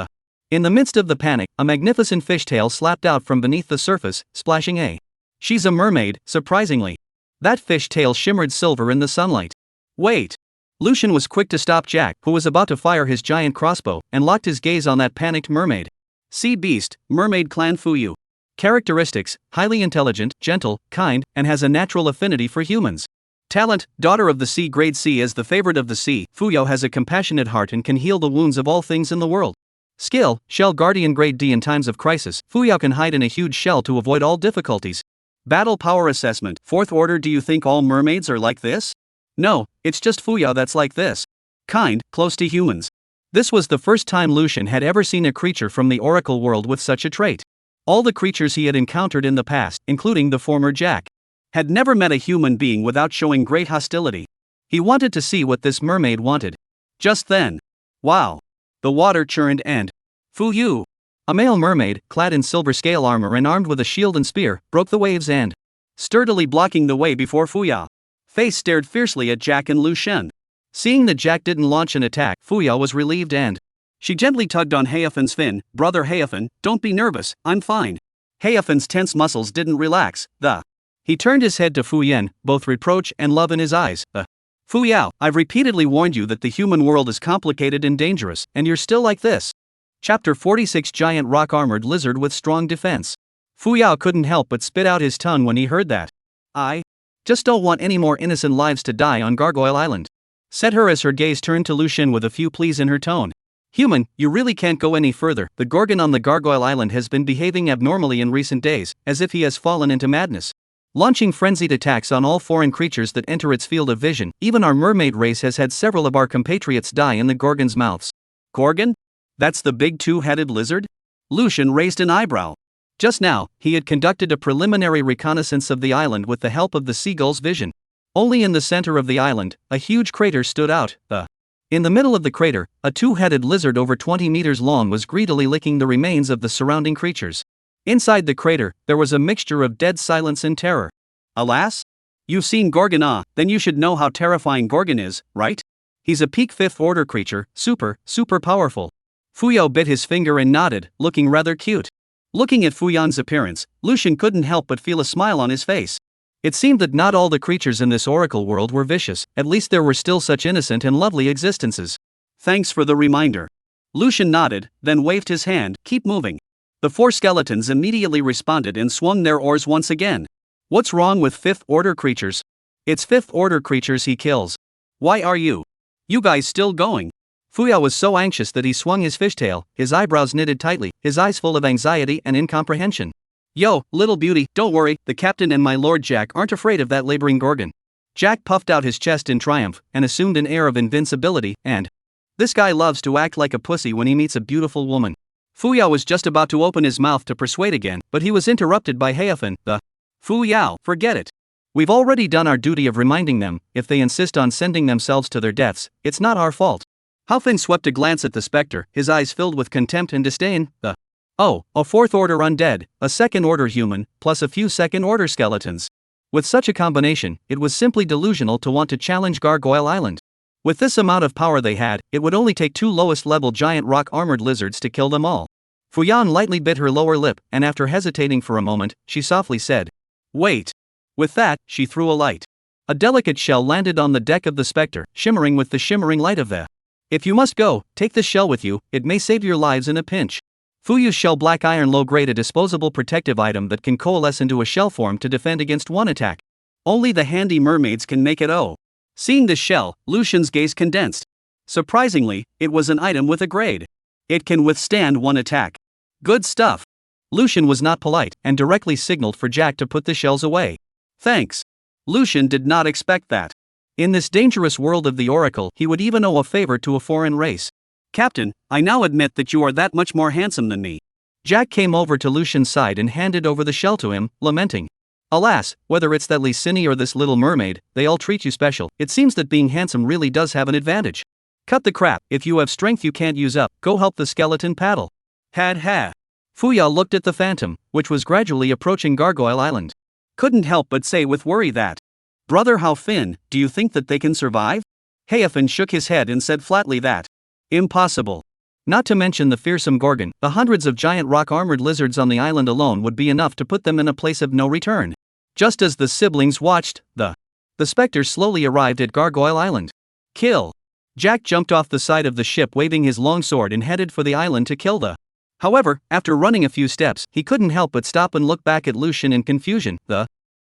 in the midst of the panic, a magnificent fishtail slapped out from beneath the surface, splashing a. She's a mermaid, surprisingly. That fish tail shimmered silver in the sunlight. Wait! Lucian was quick to stop Jack, who was about to fire his giant crossbow, and locked his gaze on that panicked mermaid. Sea beast, mermaid clan Fuyu. Characteristics: highly intelligent, gentle, kind, and has a natural affinity for humans. Talent: daughter of the sea. Grade C. As the favorite of the sea, Fuyu has a compassionate heart and can heal the wounds of all things in the world. Skill: shell guardian. Grade D. In times of crisis, Fuyu can hide in a huge shell to avoid all difficulties. Battle power assessment: 4th order. Do you think all mermaids are like this? No, it's just Fuyu that's like this. Kind, close to humans. This was the first time Lucian had ever seen a creature from the Oracle world with such a trait. All the creatures he had encountered in the past, including the former Jack, had never met a human being without showing great hostility. He wanted to see what this mermaid wanted. Just then. Wow! The water churned and Fuyu, a male mermaid, clad in silver scale armor and armed with a shield and spear, broke the waves and, sturdily blocking the way before Fuyu, face stared fiercely at Jack and Lucian. Seeing that Jack didn't launch an attack, Fuyu was relieved and she gently tugged on Haofan's fin. Brother Haofan, don't be nervous, I'm fine. Haofan's tense muscles didn't relax. He turned his head to Fuyan, both reproach and love in his eyes. Fuyu, I've repeatedly warned you that the human world is complicated and dangerous, and you're still like this. Chapter 46. Giant rock armored lizard with strong defense. Fuyu couldn't help but spit out his tongue when he heard that. I just don't want any more innocent lives to die on Gargoyle Island, said her as her gaze turned to Lucian with a few pleas in her tone. Human, you really can't go any further. The Gorgon on the Gargoyle Island has been behaving abnormally in recent days, as if he has fallen into madness, launching frenzied attacks on all foreign creatures that enter its field of vision. Even our mermaid race has had several of our compatriots die in the Gorgon's mouths. Gorgon? That's the big two-headed lizard? Lucian raised an eyebrow. Just now, he had conducted a preliminary reconnaissance of the island with the help of the seagull's vision. Only in the center of the island, a huge crater stood out. In the middle of the crater, a two-headed lizard over 20 meters long was greedily licking the remains of the surrounding creatures. Inside the crater, there was a mixture of dead silence and terror. Alas? You've seen Gorgon, then you should know how terrifying Gorgon is, right? He's a peak 5th order creature, super powerful. Fuyu bit his finger and nodded, looking rather cute. Looking at Fuyan's appearance, Lucian couldn't help but feel a smile on his face. It seemed that not all the creatures in this oracle world were vicious, at least there were still such innocent and lovely existences. Thanks for the reminder. Lucian nodded, then waved his hand. Keep moving. The 4 skeletons immediately responded and swung their oars once again. What's wrong with 5th order creatures? It's 5th order creatures he kills. Why are you guys still going? Fuyu was so anxious that he swung his fishtail, his eyebrows knitted tightly, his eyes full of anxiety and incomprehension. Yo, little beauty, don't worry, the captain and my lord Jack aren't afraid of that laboring Gorgon. Jack puffed out his chest in triumph and assumed an air of invincibility, and this guy loves to act like a pussy when he meets a beautiful woman. Fuyu was just about to open his mouth to persuade again, but he was interrupted by Haofan. Fuyu, forget it. We've already done our duty of reminding them. If they insist on sending themselves to their deaths, it's not our fault. Haofan swept a glance at the specter, his eyes filled with contempt and disdain. Oh, a 4th order undead, a 2nd order human, plus a few 2nd order skeletons. With such a combination, it was simply delusional to want to challenge Gargoyle Island. With this amount of power they had, it would only take 2 lowest-level giant rock-armored lizards to kill them all. Fuyan lightly bit her lower lip, and after hesitating for a moment, she softly said, "Wait." With that, she threw a light. A delicate shell landed on the deck of the specter, shimmering with the shimmering light of the. If you must go, take this shell with you, it may save your lives in a pinch. Fuyu's shell black iron low-grade, a disposable protective item that can coalesce into a shell form to defend against one attack. Only the handy mermaids can make it. Seeing the shell, Lucian's gaze condensed. Surprisingly, it was an item with a grade. It can withstand one attack. Good stuff. Lucian was not polite and directly signaled for Jack to put the shells away. Thanks. Lucian did not expect that. In this dangerous world of the Oracle, he would even owe a favor to a foreign race. Captain, I now admit that you are that much more handsome than me. Jack came over to Lucian's side and handed over the shell to him, lamenting. Alas, whether it's that Lee or this little mermaid, they all treat you special. It seems that being handsome really does have an advantage. Cut the crap, if you have strength you can't use up, go help the skeleton paddle. Had ha. Fuya looked at the phantom, which was gradually approaching Gargoyle Island. Couldn't help but say with worry that, "Brother How Fin, do you think that they can survive?" Heafin shook his head and said flatly that, "Impossible. Not to mention the fearsome Gorgon, the hundreds of giant rock-armored lizards on the island alone would be enough to put them in a place of no return." Just as the siblings watched, the specters slowly arrived at Gargoyle Island. Kill. Jack jumped off the side of the ship waving his long sword and headed for the island to kill the. However, after running a few steps, he couldn't help but stop and look back at Lucian in confusion.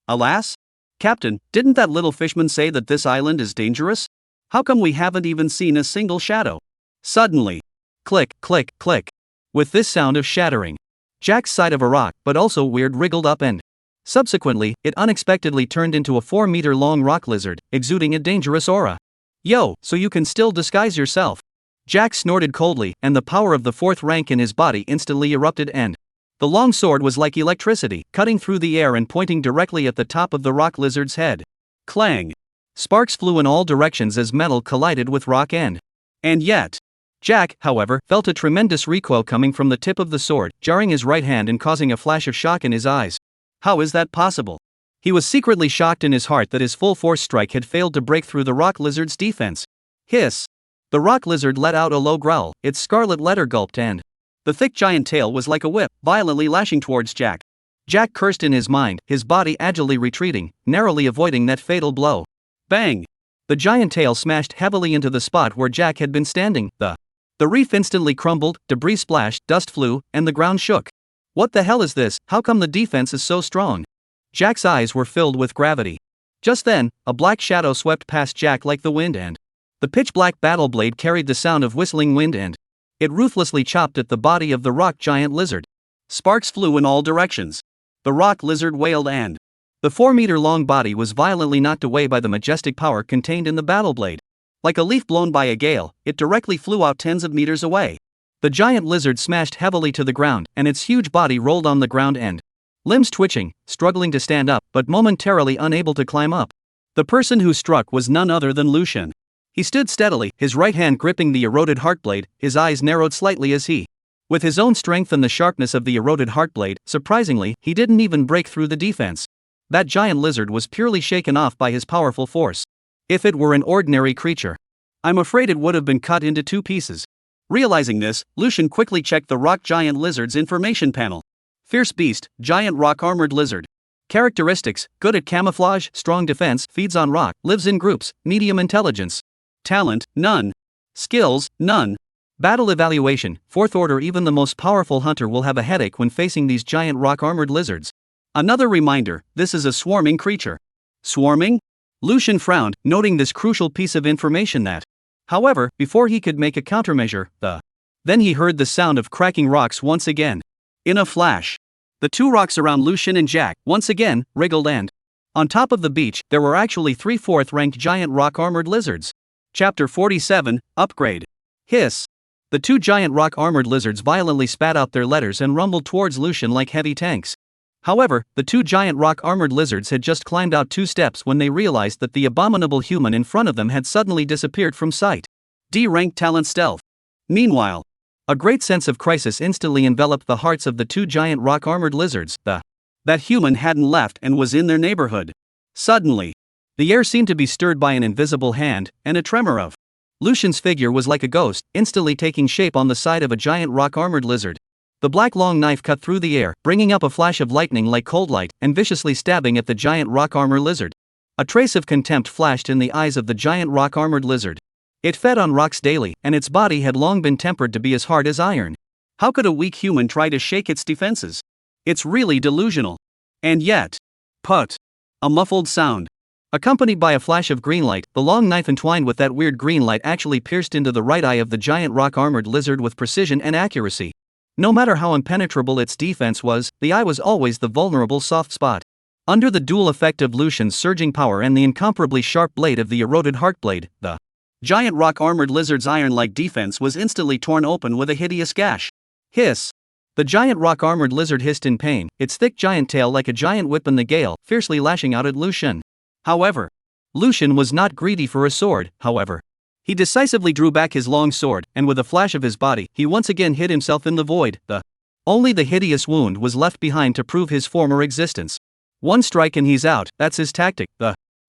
Alas? Captain, didn't that little fishman say that this island is dangerous? How come we haven't even seen a single shadow? Suddenly. Click, click, click. With this sound of shattering, Jack's side of a rock, but also weird, wriggled up and subsequently, it unexpectedly turned into a 4-meter-long rock lizard, exuding a dangerous aura. Yo, so you can still disguise yourself? Jack snorted coldly, and the power of the 4th rank in his body instantly erupted and the long sword was like electricity, cutting through the air and pointing directly at the top of the rock lizard's head. Clang! Sparks flew in all directions as metal collided with rock and yet, Jack, however, felt a tremendous recoil coming from the tip of the sword, jarring his right hand and causing a flash of shock in his eyes. How is that possible? He was secretly shocked in his heart that his full force strike had failed to break through the rock lizard's defense. Hiss! The rock lizard let out a low growl, its scarlet letter gulped and the thick giant tail was like a whip, violently lashing towards Jack. Jack cursed in his mind, his body agilely retreating, narrowly avoiding that fatal blow. Bang! The giant tail smashed heavily into the spot where Jack had been standing. The reef instantly crumbled, debris splashed, dust flew, and the ground shook. What the hell is this? How come the defense is so strong? Jack's eyes were filled with gravity. Just then, a black shadow swept past Jack like the wind and the pitch-black battle blade carried the sound of whistling wind and it ruthlessly chopped at the body of the rock giant lizard. Sparks flew in all directions. The rock lizard wailed and the 4-meter-long body was violently knocked away by the majestic power contained in the battle blade. Like a leaf blown by a gale, it directly flew out tens of meters away. The giant lizard smashed heavily to the ground, and its huge body rolled on the ground and limbs twitching, struggling to stand up, but momentarily unable to climb up. The person who struck was none other than Lucian. He stood steadily, his right hand gripping the eroded heartblade, his eyes narrowed slightly as he, with his own strength and the sharpness of the eroded heartblade, surprisingly, he didn't even break through the defense. That giant lizard was purely shaken off by his powerful force. If it were an ordinary creature, I'm afraid it would have been cut into 2 pieces. Realizing this, Lucian quickly checked the rock giant lizard's information panel. Fierce beast, giant rock-armored lizard. Characteristics: good at camouflage, strong defense, feeds on rock, lives in groups, medium intelligence. Talent: none. Skills: none. Battle evaluation: 4th order. Even the most powerful hunter will have a headache when facing these giant rock-armored lizards. Another reminder, this is a swarming creature. Swarming? Lucian frowned, noting this crucial piece of information that. However, before he could make a countermeasure, then he heard the sound of cracking rocks once again. In a flash, the 2 rocks around Lucian and Jack, once again, wriggled and on top of the beach, there were actually 3 4th-ranked giant rock-armored lizards. Chapter 47, Upgrade. Hiss. The 2 giant rock-armored lizards violently spat out their letters and rumbled towards Lucian like heavy tanks. However, the 2 giant rock-armored lizards had just climbed out 2 steps when they realized that the abominable human in front of them had suddenly disappeared from sight. D-rank talent stealth. Meanwhile, a great sense of crisis instantly enveloped the hearts of the 2 giant rock-armored lizards. That human hadn't left and was in their neighborhood. Suddenly, the air seemed to be stirred by an invisible hand, and a tremor of Lucian's figure was like a ghost, instantly taking shape on the side of a giant rock-armored lizard. The black long knife cut through the air, bringing up a flash of lightning like cold light, and viciously stabbing at the giant rock-armor lizard. A trace of contempt flashed in the eyes of the giant rock-armored lizard. It fed on rocks daily, and its body had long been tempered to be as hard as iron. How could a weak human try to shake its defenses? It's really delusional. And yet, put! A muffled sound. Accompanied by a flash of green light, the long knife entwined with that weird green light actually pierced into the right eye of the giant rock-armored lizard with precision and accuracy. No matter how impenetrable its defense was, the eye was always the vulnerable soft spot. Under the dual effect of Lucian's surging power and the incomparably sharp blade of the eroded heartblade, the giant rock-armored lizard's iron-like defense was instantly torn open with a hideous gash. Hiss! The giant rock-armored lizard hissed in pain, its thick giant tail like a giant whip in the gale, fiercely lashing out at Lucian. However, Lucian was not greedy for a sword, however. He decisively drew back his long sword, and with a flash of his body, he once again hid himself in the void. Only the hideous wound was left behind to prove his former existence. One strike and he's out, that's his tactic.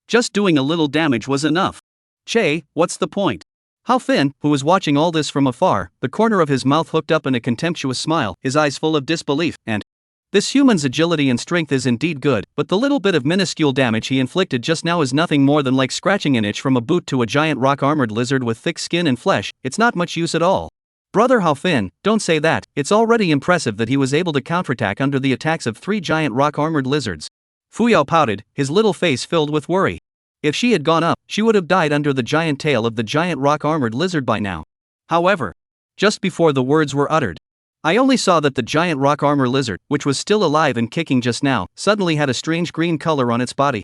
Just doing a little damage was enough. Che, what's the point? Hao Fin, who was watching all this from afar, the corner of his mouth hooked up in a contemptuous smile, his eyes full of disbelief, and this human's agility and strength is indeed good, but the little bit of minuscule damage he inflicted just now is nothing more than like scratching an itch from a boot to a giant rock-armored lizard with thick skin and flesh. It's not much use at all. Brother Hao Fin, don't say that. It's already impressive that he was able to counterattack under the attacks of 3 giant rock-armored lizards. Fu Yao pouted, his little face filled with worry. If she had gone up, she would have died under the giant tail of the giant rock-armored lizard by now. However, just before the words were uttered, I only saw that the giant rock armor lizard, which was still alive and kicking just now, suddenly had a strange green color on its body.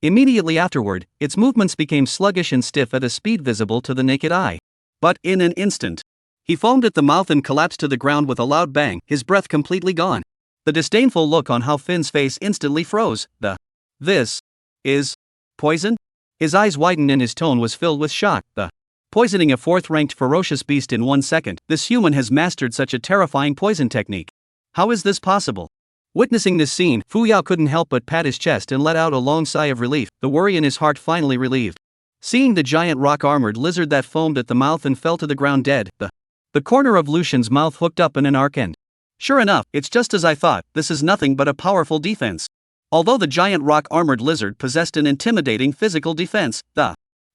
Immediately afterward, its movements became sluggish and stiff at a speed visible to the naked eye. But in an instant, he foamed at the mouth and collapsed to the ground with a loud bang, his breath completely gone. The disdainful look on Hao Fin's face instantly froze. This is poison? His eyes widened and his tone was filled with shock. Poisoning a 4th-ranked ferocious beast in 1 second, this human has mastered such a terrifying poison technique. How is this possible? Witnessing this scene, Fu Yao couldn't help but pat his chest and let out a long sigh of relief, the worry in his heart finally relieved. Seeing the giant rock-armored lizard that foamed at the mouth and fell to the ground dead, the corner of Lucian's mouth hooked up in an arc and, sure enough, it's just as I thought, this is nothing but a powerful defense. Although the giant rock-armored lizard possessed an intimidating physical defense,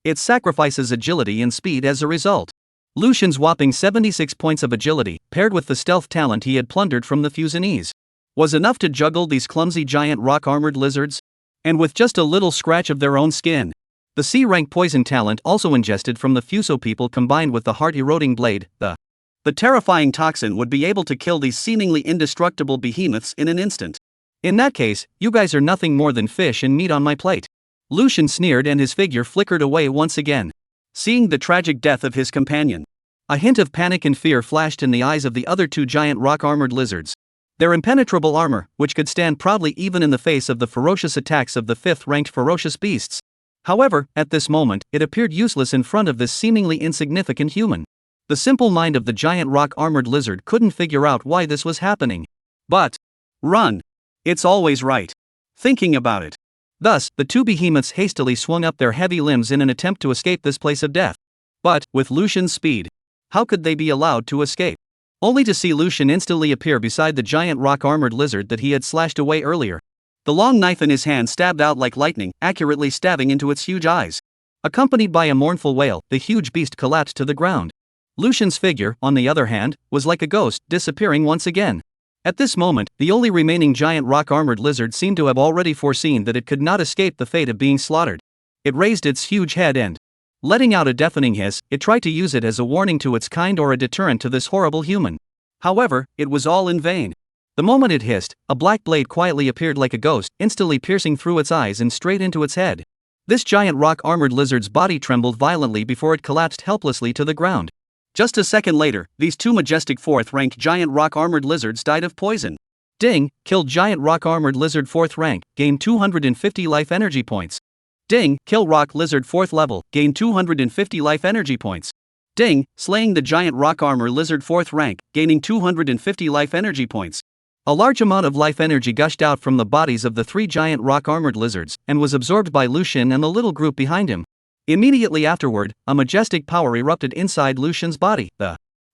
it sacrifices agility and speed as a result. Lucian's whopping 76 points of agility, paired with the stealth talent he had plundered from the Fusionese, was enough to juggle these clumsy giant rock-armored lizards. And with just a little scratch of their own skin, the C-rank poison talent also ingested from the Fuso people combined with the heart-eroding blade, the terrifying toxin would be able to kill these seemingly indestructible behemoths in an instant. In that case, you guys are nothing more than fish and meat on my plate. Lucian sneered and his figure flickered away once again. Seeing the tragic death of his companion, a hint of panic and fear flashed in the eyes of the other 2 giant rock-armored lizards. Their impenetrable armor, which could stand proudly even in the face of the ferocious attacks of the 5th-ranked ferocious beasts. However, at this moment, it appeared useless in front of this seemingly insignificant human. The simple mind of the giant rock-armored lizard couldn't figure out why this was happening. But, run! It's always right. Thinking about it. Thus, the 2 behemoths hastily swung up their heavy limbs in an attempt to escape this place of death. But, with Lucian's speed, how could they be allowed to escape? Only to see Lucian instantly appear beside the giant rock-armored lizard that he had slashed away earlier. The long knife in his hand stabbed out like lightning, accurately stabbing into its huge eyes. Accompanied by a mournful wail, the huge beast collapsed to the ground. Lucian's figure, on the other hand, was like a ghost, disappearing once again. At this moment, the only remaining giant rock-armored lizard seemed to have already foreseen that it could not escape the fate of being slaughtered. It raised its huge head and, letting out a deafening hiss, it tried to use it as a warning to its kind or a deterrent to this horrible human. However, it was all in vain. The moment it hissed, a black blade quietly appeared like a ghost, instantly piercing through its eyes and straight into its head. This giant rock-armored lizard's body trembled violently before it collapsed helplessly to the ground. Just a second later, these 2 majestic 4th-ranked giant rock-armored lizards died of poison. Ding, killed giant rock-armored lizard 4th rank, gained 250 life energy points. Ding, kill rock lizard 4th level, gained 250 life energy points. Ding, slaying the giant rock armor lizard 4th rank, gaining 250 life energy points. A large amount of life energy gushed out from the bodies of the 3 giant rock-armored lizards, and was absorbed by Lucian and the little group behind him. Immediately afterward, a majestic power erupted inside Lucian's body.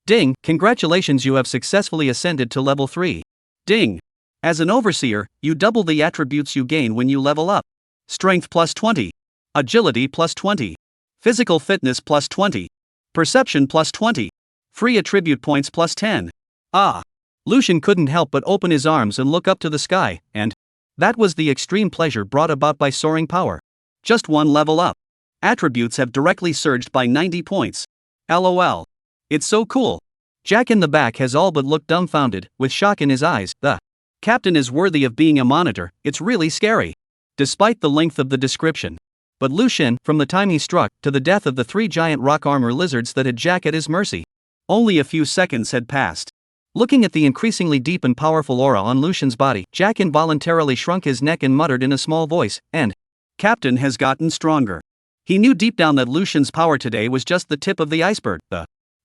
Ding, congratulations, you have successfully ascended to level 3. Ding. As an overseer, you double the attributes you gain when you level up. Strength plus 20. Agility plus 20. Physical fitness plus 20. Perception plus 20. Free attribute points plus 10. Lucian couldn't help but open his arms and look up to the sky, and that was the extreme pleasure brought about by soaring power. Just 1 level up. Attributes have directly surged by 90 points. LOL. It's so cool. Jack in the back has all but looked dumbfounded, with shock in his eyes. The captain is worthy of being a monitor, it's really scary. Despite the length of the description. But Lucian, from the time he struck, to the death of the 3 giant rock armor lizards that had Jack at his mercy, only a few seconds had passed. Looking at the increasingly deep and powerful aura on Lucian's body, Jack involuntarily shrunk his neck and muttered in a small voice, "And Captain has gotten stronger." He knew deep down that Lucian's power today was just the tip of the iceberg.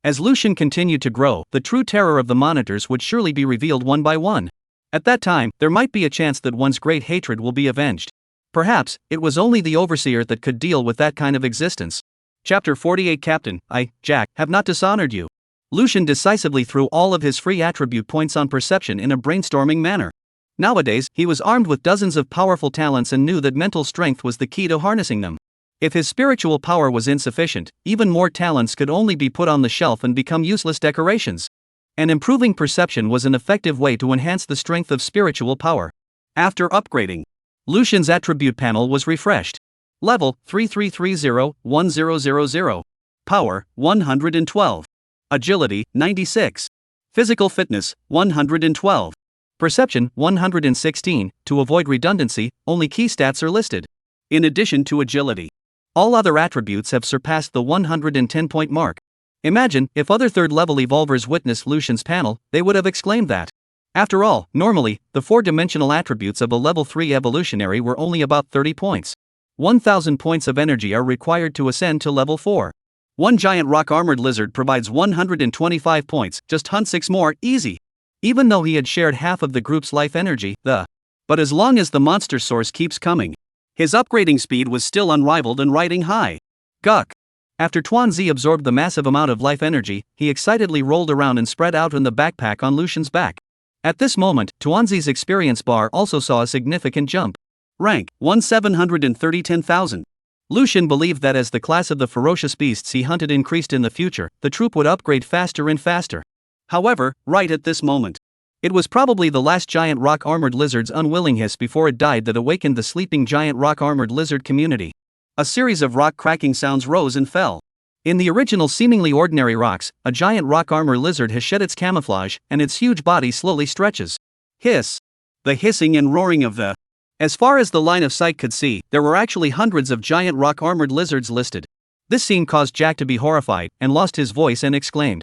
As Lucian continued to grow, the true terror of the monitors would surely be revealed one by one. At that time, there might be a chance that one's great hatred will be avenged. Perhaps, it was only the Overseer that could deal with that kind of existence. Chapter 48 Captain, I, Jack, have not dishonored you. Lucian decisively threw all of his free attribute points on perception in a brainstorming manner. Nowadays, he was armed with dozens of powerful talents and knew that mental strength was the key to harnessing them. If his spiritual power was insufficient, even more talents could only be put on the shelf and become useless decorations. And improving perception was an effective way to enhance the strength of spiritual power. After upgrading, Lucian's attribute panel was refreshed. Level 3330-1000. Power 112. Agility 96. Physical fitness 112. Perception 116. To avoid redundancy, only key stats are listed. In addition to agility, all other attributes have surpassed the 110-point mark. Imagine, if other third-level evolvers witnessed Lucian's panel, they would have exclaimed that. After all, normally, the four-dimensional attributes of a level 3 evolutionary were only about 30 points. 1,000 points of energy are required to ascend to level 4. One giant rock-armored lizard provides 125 points, just hunt 6 more, easy. Even though he had shared half of the group's life energy, but as long as the monster source keeps coming, his upgrading speed was still unrivaled and riding high. Guck. After Tuanzi absorbed the massive amount of life energy, he excitedly rolled around and spread out in the backpack on Lucian's back. At this moment, Tuanzi's experience bar also saw a significant jump. Rank 1730-10,000. Lucian believed that as the class of the ferocious beasts he hunted increased in the future, the troop would upgrade faster and faster. However, right at this moment, it was probably the last giant rock-armored lizard's unwilling hiss before it died that awakened the sleeping giant rock-armored lizard community. A series of rock-cracking sounds rose and fell. In the original seemingly ordinary rocks, a giant rock-armored lizard has shed its camouflage, and its huge body slowly stretches. Hiss. The hissing and roaring of the... As far as the line of sight could see, there were actually hundreds of giant rock-armored lizards listed. This scene caused Jack to be horrified, and lost his voice and exclaimed,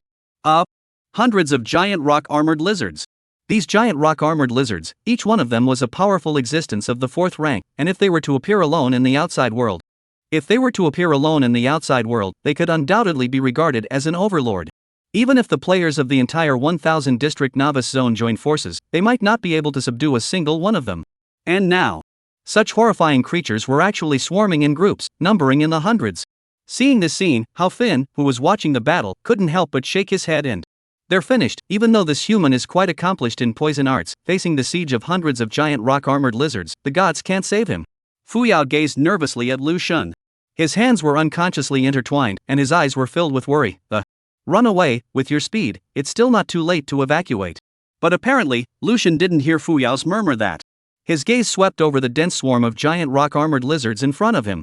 Hundreds of giant rock-armored lizards. These giant rock-armored lizards, each one of them was a powerful existence of the 4th rank, and if they were to appear alone in the outside world, they could undoubtedly be regarded as an overlord. Even if the players of the entire 1000 district novice zone joined forces, they might not be able to subdue a single one of them. And now, such horrifying creatures were actually swarming in groups, numbering in the hundreds. Seeing this scene, Hao Fin, who was watching the battle, couldn't help but shake his head and... They're finished, even though this human is quite accomplished in poison arts, facing the siege of hundreds of giant rock-armored lizards, the gods can't save him. Fu Yao gazed nervously at Lu Shun. His hands were unconsciously intertwined, and his eyes were filled with worry. Run away, with your speed, it's still not too late to evacuate. But apparently, Lucian didn't hear Fu Yao's murmur that. His gaze swept over the dense swarm of giant rock-armored lizards in front of him.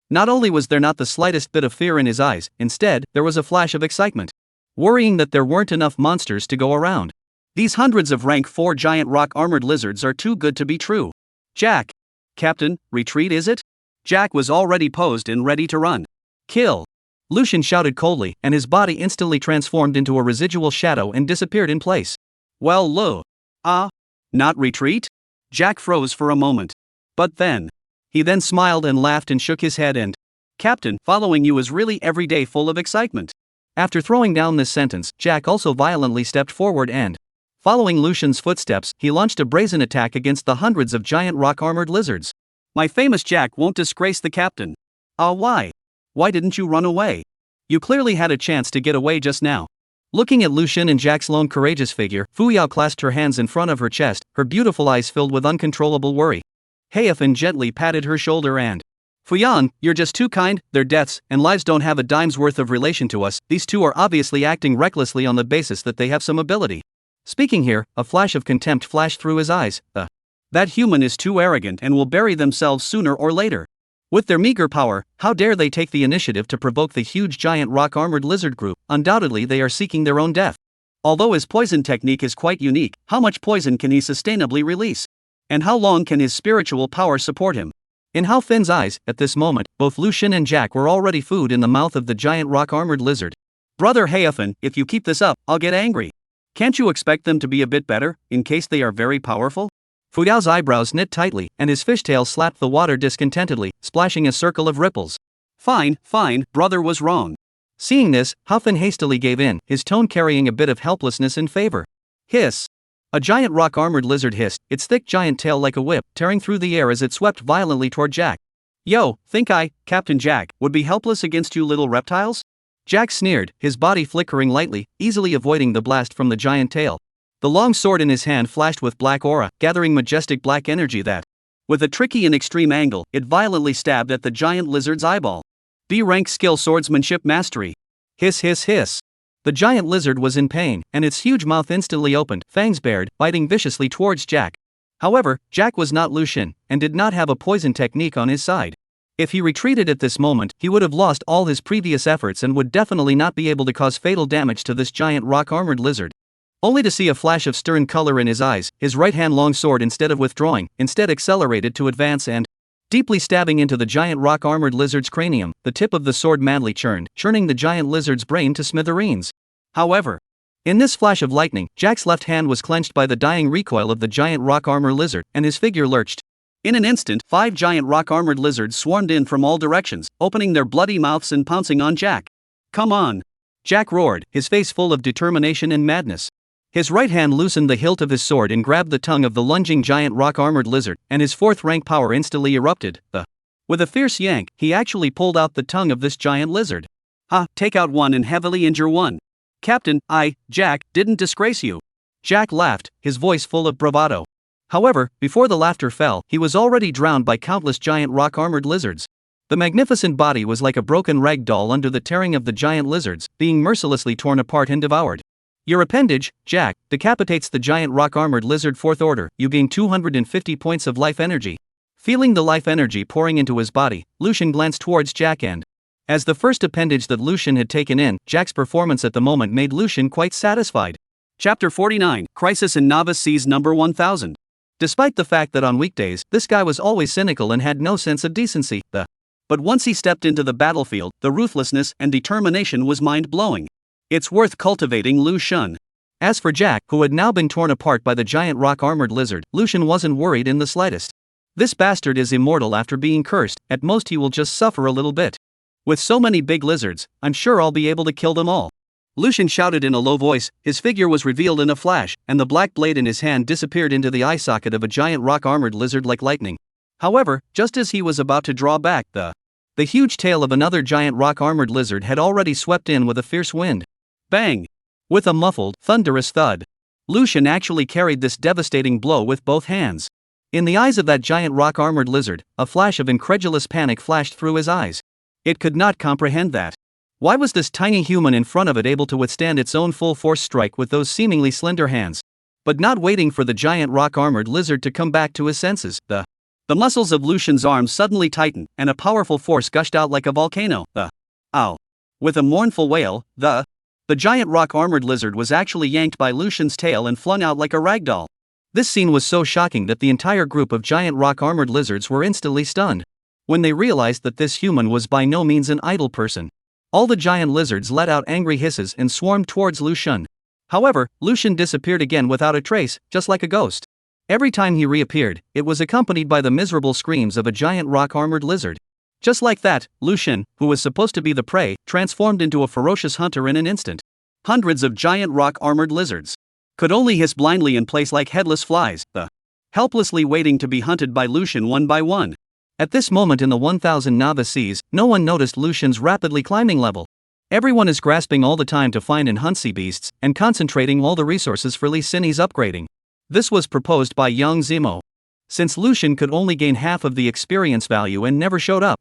Not only was there not the slightest bit of fear in his eyes, instead, there was a flash of excitement. Worrying that there weren't enough monsters to go around. These hundreds of rank 4 giant rock-armored lizards are too good to be true. Jack. Captain, retreat is it? Jack was already posed and ready to run. Kill. Lucian shouted coldly, and his body instantly transformed into a residual shadow and disappeared in place. Well, Lu. Not retreat? Jack froze for a moment. But then. He then smiled and laughed and shook his head and... Captain, following you is really every day full of excitement. After throwing down this sentence, Jack also violently stepped forward and... Following Lucian's footsteps, he launched a brazen attack against the hundreds of giant rock-armored lizards. My famous Jack won't disgrace the captain. Why? Why didn't you run away? You clearly had a chance to get away just now. Looking at Lucian and Jack's lone courageous figure, Fu Yao clasped her hands in front of her chest, her beautiful eyes filled with uncontrollable worry. Heifan gently patted her shoulder and... Fuyan, you're just too kind, their deaths and lives don't have a dime's worth of relation to us, these two are obviously acting recklessly on the basis that they have some ability. Speaking here, a flash of contempt flashed through his eyes. That human is too arrogant and will bury themselves sooner or later. With their meager power, how dare they take the initiative to provoke the huge giant rock-armored lizard group? Undoubtedly they are seeking their own death. Although his poison technique is quite unique, how much poison can he sustainably release? And how long can his spiritual power support him? In Hao Fin's eyes, at this moment, both Lucian and Jack were already food in the mouth of the giant rock-armored lizard. Brother Heifan, if you keep this up, I'll get angry. Can't you expect them to be a bit better, in case they are very powerful? Fu Yao's eyebrows knit tightly, and his fishtail slapped the water discontentedly, splashing a circle of ripples. Fine, brother was wrong. Seeing this, Huffin hastily gave in, his tone carrying a bit of helplessness in favor. Hiss! A giant rock-armored lizard hissed, its thick giant tail like a whip, tearing through the air as it swept violently toward Jack. Yo, think I, Captain Jack, would be helpless against you little reptiles? Jack sneered, his body flickering lightly, easily avoiding the blast from the giant tail. The long sword in his hand flashed with black aura, gathering majestic black energy that, with a tricky and extreme angle, it violently stabbed at the giant lizard's eyeball. B-rank skill swordsmanship mastery. Hiss hiss hiss. The giant lizard was in pain, and its huge mouth instantly opened, fangs bared, biting viciously towards Jack. However, Jack was not Lu Xun, and did not have a poison technique on his side. If he retreated at this moment, he would have lost all his previous efforts and would definitely not be able to cause fatal damage to this giant rock-armored lizard. Only to see a flash of stern color in his eyes, his right-hand long sword instead of withdrawing, instead accelerated to advance and, deeply stabbing into the giant rock-armored lizard's cranium, the tip of the sword madly churning the giant lizard's brain to smithereens. However, in this flash of lightning, Jack's left hand was clenched by the dying recoil of the giant rock-armor lizard, and his figure lurched. In an instant, 5 giant rock-armored lizards swarmed in from all directions, opening their bloody mouths and pouncing on Jack. Come on! Jack roared, his face full of determination and madness. His right hand loosened the hilt of his sword and grabbed the tongue of the lunging giant rock-armored lizard, and his 4th rank power instantly erupted. With a fierce yank, he actually pulled out the tongue of this giant lizard. Take out one and heavily injure one. Captain, Jack, didn't disgrace you. Jack laughed, his voice full of bravado. However, before the laughter fell, he was already drowned by countless giant rock-armored lizards. The magnificent body was like a broken rag doll under the tearing of the giant lizards, being mercilessly torn apart and devoured. Your appendage, Jack, decapitates the giant rock-armored lizard 4th order. You gain 250 points of life energy. Feeling the life energy pouring into his body, Lu Xun glanced towards Jack and, as the first appendage that Lu Xun had taken in, Jack's performance at the moment made Lu Xun quite satisfied. Chapter 49, Crisis in Novice Seas number 1000. Despite the fact that on weekdays, this guy was always cynical and had no sense of decency, but once he stepped into the battlefield, the ruthlessness and determination was mind-blowing. It's worth cultivating Lu Xun. As for Jack, who had now been torn apart by the giant rock-armored lizard, Lu Xun wasn't worried in the slightest. This bastard is immortal after being cursed, at most he will just suffer a little bit. With so many big lizards, I'm sure I'll be able to kill them all. Lu Xun shouted in a low voice, his figure was revealed in a flash, and the black blade in his hand disappeared into the eye socket of a giant rock-armored lizard like lightning. However, just as he was about to draw back, the huge tail of another giant rock-armored lizard had already swept in with a fierce wind. Bang! With a muffled, thunderous thud, Lu Xun actually carried this devastating blow with both hands. In the eyes of that giant rock-armored lizard, a flash of incredulous panic flashed through his eyes. It could not comprehend that. Why was this tiny human in front of it able to withstand its own full-force strike with those seemingly slender hands? But not waiting for the giant rock-armored lizard to come back to his senses, the muscles of Lu Xun's arms suddenly tightened, and a powerful force gushed out like a volcano. Ow! With a mournful wail, the giant rock-armored lizard was actually yanked by Lu Xun's tail and flung out like a ragdoll. This scene was so shocking that the entire group of giant rock-armored lizards were instantly stunned. When they realized that this human was by no means an idle person, all the giant lizards let out angry hisses and swarmed towards Lu Xun. However, Lu Xun disappeared again without a trace, just like a ghost. Every time he reappeared, it was accompanied by the miserable screams of a giant rock-armored lizard. Just like that, Lu Xun, who was supposed to be the prey, transformed into a ferocious hunter in an instant. Hundreds of giant rock-armored lizards could only hiss blindly in place like headless flies, helplessly waiting to be hunted by Lu Xun one by one. At this moment in the 1000 novice seas, no one noticed Lu Xun's rapidly climbing level. Everyone is grasping all the time to find and hunt sea beasts, and concentrating all the resources for Li Sini's upgrading. This was proposed by Yang Zimo. Since Lu Xun could only gain half of the experience value and never showed up,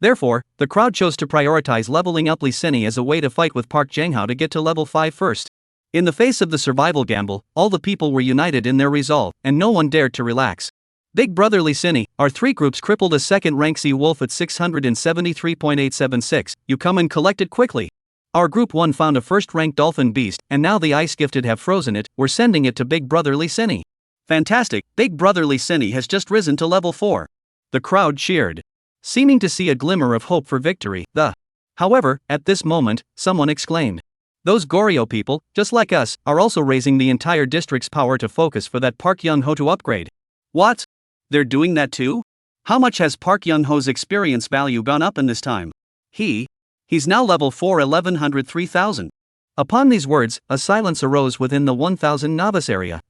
therefore, the crowd chose to prioritize leveling up Li Sini as a way to fight with Park Jianghao to get to level 5 first. In the face of the survival gamble, all the people were united in their resolve, and no one dared to relax. Big Brother Li Sini, our 3 groups crippled a second-rank sea wolf at 673.876, you come and collect it quickly. Our group 1 found a first-rank dolphin beast, and now the ice-gifted have frozen it, we're sending it to Big Brother Li Sini. Fantastic, Big Brother Li Sini has just risen to level 4. The crowd cheered, seeming to see a glimmer of hope for victory. However, at this moment, someone exclaimed, Those Goryeo people, just like us, are also raising the entire district's power to focus for that Park Young-ho to upgrade. What? They're doing that too? How much has Park Young-ho's experience value gone up in this time? He's now level 4 1103,000. Upon these words, a silence arose within the 1000 novice area.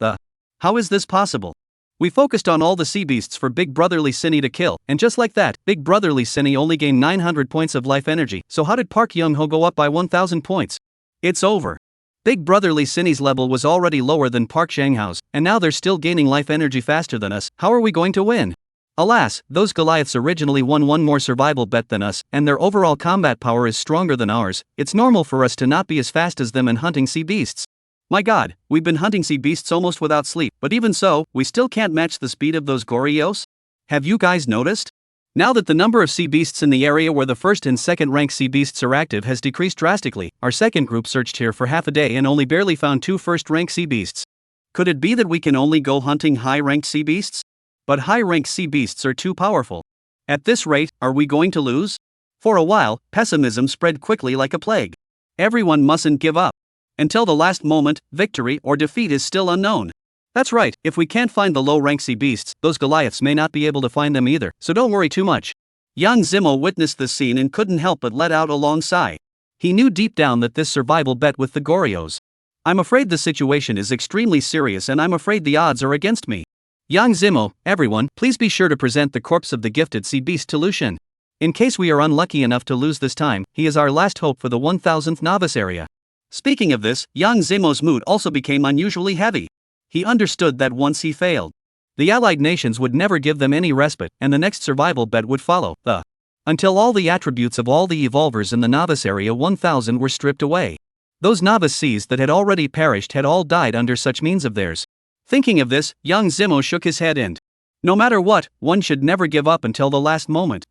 How is this possible? We focused on all the sea beasts for Big Brotherly Cinny to kill, and just like that, Big Brotherly Cinny only gained 900 points of life energy, so how did Park Young-ho go up by 1000 points? It's over. Big Brotherly Cinny's level was already lower than Park Shanghao's, and now they're still gaining life energy faster than us. How are we going to win? Alas, those Goliaths originally won one more survival bet than us, and their overall combat power is stronger than ours. It's normal for us to not be as fast as them in hunting sea beasts. My god, we've been hunting sea beasts almost without sleep, but even so, we still can't match the speed of those Goryeos? Have you guys noticed? Now that the number of sea beasts in the area where the first and second rank sea beasts are active has decreased drastically, our second group searched here for half a day and only barely found 2 first rank sea beasts. Could it be that we can only go hunting high ranked sea beasts? But high ranked sea beasts are too powerful. At this rate, are we going to lose? For a while, pessimism spread quickly like a plague. Everyone mustn't give up. Until the last moment, victory or defeat is still unknown. That's right, if we can't find the low-rank sea beasts, those Goliaths may not be able to find them either, so don't worry too much. Young Zimo witnessed this scene and couldn't help but let out a long sigh. He knew deep down that this survival bet with the Goryeos. I'm afraid the situation is extremely serious and I'm afraid the odds are against me. Young Zimo, everyone, please be sure to present the corpse of the gifted sea beast to Lucian. In case we are unlucky enough to lose this time, he is our last hope for the 1000th novice area. Speaking of this, young Zimo's mood also became unusually heavy. He understood that once he failed, the allied nations would never give them any respite, and the next survival bet would follow, until all the attributes of all the evolvers in the novice area 1000 were stripped away. Those novice seas that had already perished had all died under such means of theirs. Thinking of this, young Zimo shook his head and, no matter what, one should never give up until the last moment.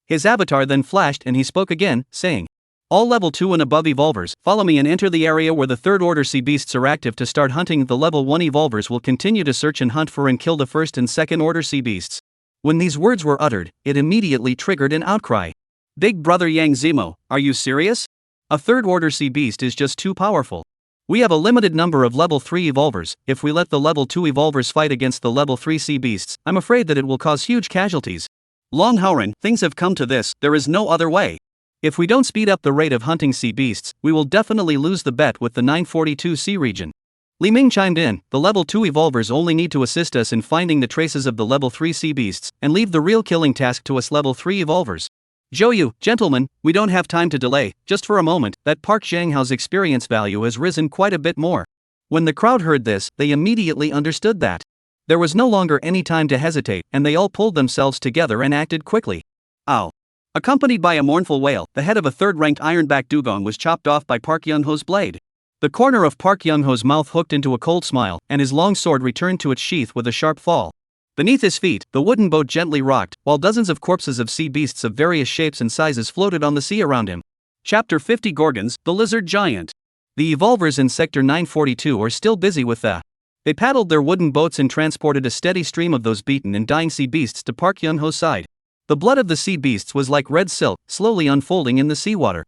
His avatar then flashed and he spoke again, saying, all level 2 and above evolvers, follow me and enter the area where the third order sea beasts are active to start hunting. The level 1 evolvers will continue to search and hunt for and kill the first and second order sea beasts. When these words were uttered, it immediately triggered an outcry. Big brother Yang Zimo, are you serious? A third order sea beast is just too powerful. We have a limited number of level 3 evolvers. If we let the level 2 evolvers fight against the level 3 sea beasts, I'm afraid that it will cause huge casualties. Long Hauren, things have come to this, there is no other way. If we don't speed up the rate of hunting sea beasts, we will definitely lose the bet with the 942 sea region. Li Ming chimed in, the level 2 evolvers only need to assist us in finding the traces of the level 3 sea beasts, and leave the real killing task to us level 3 evolvers. Zhou, gentlemen, we don't have time to delay. Just for a moment, that Park Shanghao's experience value has risen quite a bit more. When the crowd heard this, they immediately understood that there was no longer any time to hesitate, and they all pulled themselves together and acted quickly. Ow. Accompanied by a mournful wail, the head of a third-ranked ironback dugong was chopped off by Park Young-ho's blade. The corner of Park Young-ho's mouth hooked into a cold smile, and his long sword returned to its sheath with a sharp fall. Beneath his feet, the wooden boat gently rocked, while dozens of corpses of sea beasts of various shapes and sizes floated on the sea around him. Chapter 50 Gorgons, the Lizard Giant. The evolvers in Sector 942 are still busy with that. They paddled their wooden boats and transported a steady stream of those beaten and dying sea beasts to Park Young-ho's side. The blood of the sea beasts was like red silk, slowly unfolding in the seawater,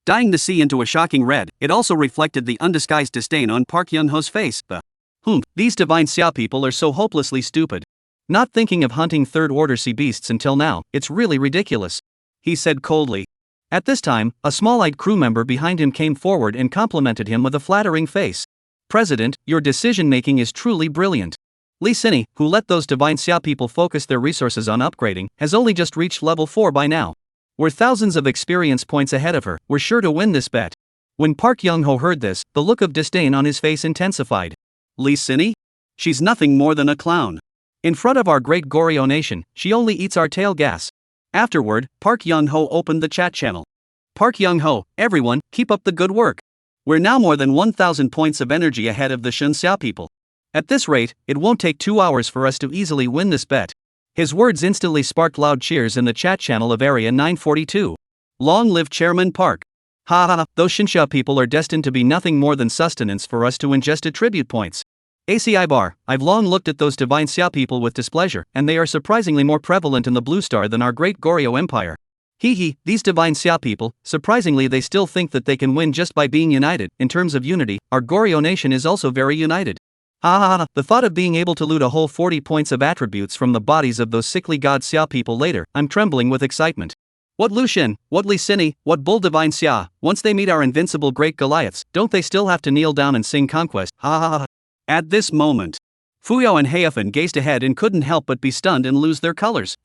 dyeing the sea into a shocking red. It also reflected the undisguised disdain on Park Young-ho's face. These divine Xia people are so hopelessly stupid. Not thinking of hunting third-order sea beasts until now, it's really ridiculous, he said coldly. At this time, a small-eyed crew member behind him came forward and complimented him with a flattering face. President, your decision-making is truly brilliant. Li Cinny, who let those divine Xia people focus their resources on upgrading, has only just reached level 4 by now. We're thousands of experience points ahead of her, we're sure to win this bet. When Park Young-ho heard this, the look of disdain on his face intensified. Li Cinny? She's nothing more than a clown. In front of our great Goryeo nation, she only eats our tail gas. Afterward, Park Young-ho opened the chat channel. Park Young-ho, everyone, keep up the good work. We're now more than 1,000 points of energy ahead of the Shun Xia people. At this rate, it won't take 2 hours for us to easily win this bet. His words instantly sparked loud cheers in the chat channel of Area 942. Long live Chairman Park. Ha ha, those Shinsha people are destined to be nothing more than sustenance for us to ingest attribute points. ACI bar, I've long looked at those divine Xia people with displeasure, and they are surprisingly more prevalent in the Blue Star than our great Goryeo Empire. Hee hee, these divine Xia people, surprisingly they still think that they can win just by being united. In terms of unity, our Goryeo nation is also very united. Ha ha ha, the thought of being able to loot a whole 40 points of attributes from the bodies of those sickly god Xia people later, I'm trembling with excitement. What Lu Xun, what Li Sini, what Bull Divine Xia, once they meet our invincible great Goliaths, don't they still have to kneel down and sing conquest? Ha ha ha. At this moment, Fuyao and Heifan gazed ahead and couldn't help but be stunned and lose their colors.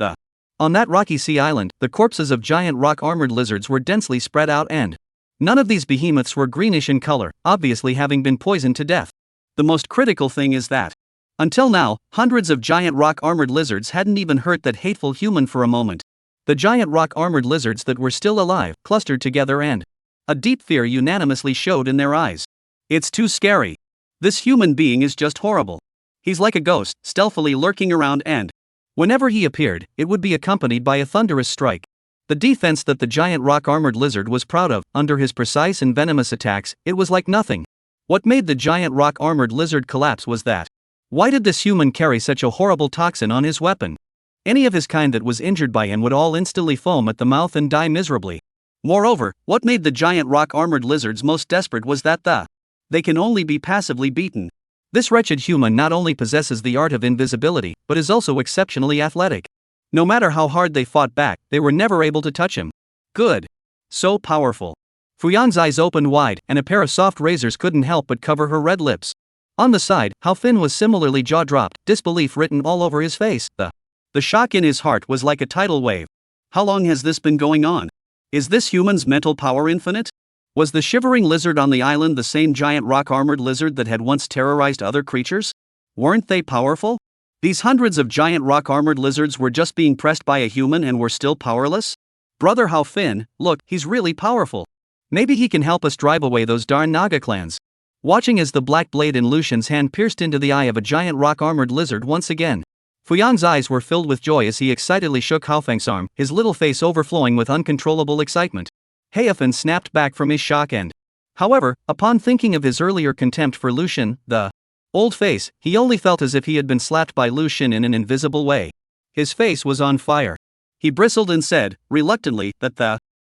On that rocky sea island, the corpses of giant rock-armored lizards were densely spread out and none of these behemoths were greenish in color, obviously having been poisoned to death. The most critical thing is that until now, hundreds of giant rock-armored lizards hadn't even hurt that hateful human for a moment. The giant rock-armored lizards that were still alive clustered together and a deep fear unanimously showed in their eyes. It's too scary. This human being is just horrible. He's like a ghost, stealthily lurking around and whenever he appeared, it would be accompanied by a thunderous strike. The defense that the giant rock-armored lizard was proud of, under his precise and venomous attacks, it was like nothing. What made the giant rock-armored lizard collapse was that why did this human carry such a horrible toxin on his weapon? Any of his kind that was injured by him would all instantly foam at the mouth and die miserably. Moreover, what made the giant rock-armored lizards most desperate was that they can only be passively beaten. This wretched human not only possesses the art of invisibility, but is also exceptionally athletic. No matter how hard they fought back, they were never able to touch him. Good. So powerful. Fuyan's eyes opened wide, and a pair of soft razors couldn't help but cover her red lips. On the side, Hao Fin was similarly jaw-dropped, disbelief written all over his face. The shock in his heart was like a tidal wave. How long has this been going on? Is this human's mental power infinite? Was the shivering lizard on the island the same giant rock-armored lizard that had once terrorized other creatures? Weren't they powerful? These hundreds of giant rock-armored lizards were just being pressed by a human and were still powerless? Brother Hao Fin, look, he's really powerful. Maybe he can help us drive away those darn Naga clans. Watching as the black blade in Lu Xun's hand pierced into the eye of a giant rock-armored lizard once again, Fuyan's eyes were filled with joy as he excitedly shook Hao Feng's arm, his little face overflowing with uncontrollable excitement. Heifan snapped back from his shock and, however, upon thinking of his earlier contempt for Lu Xun, the old face, he only felt as if he had been slapped by Lu Xun in an invisible way. His face was on fire. He bristled and said, reluctantly,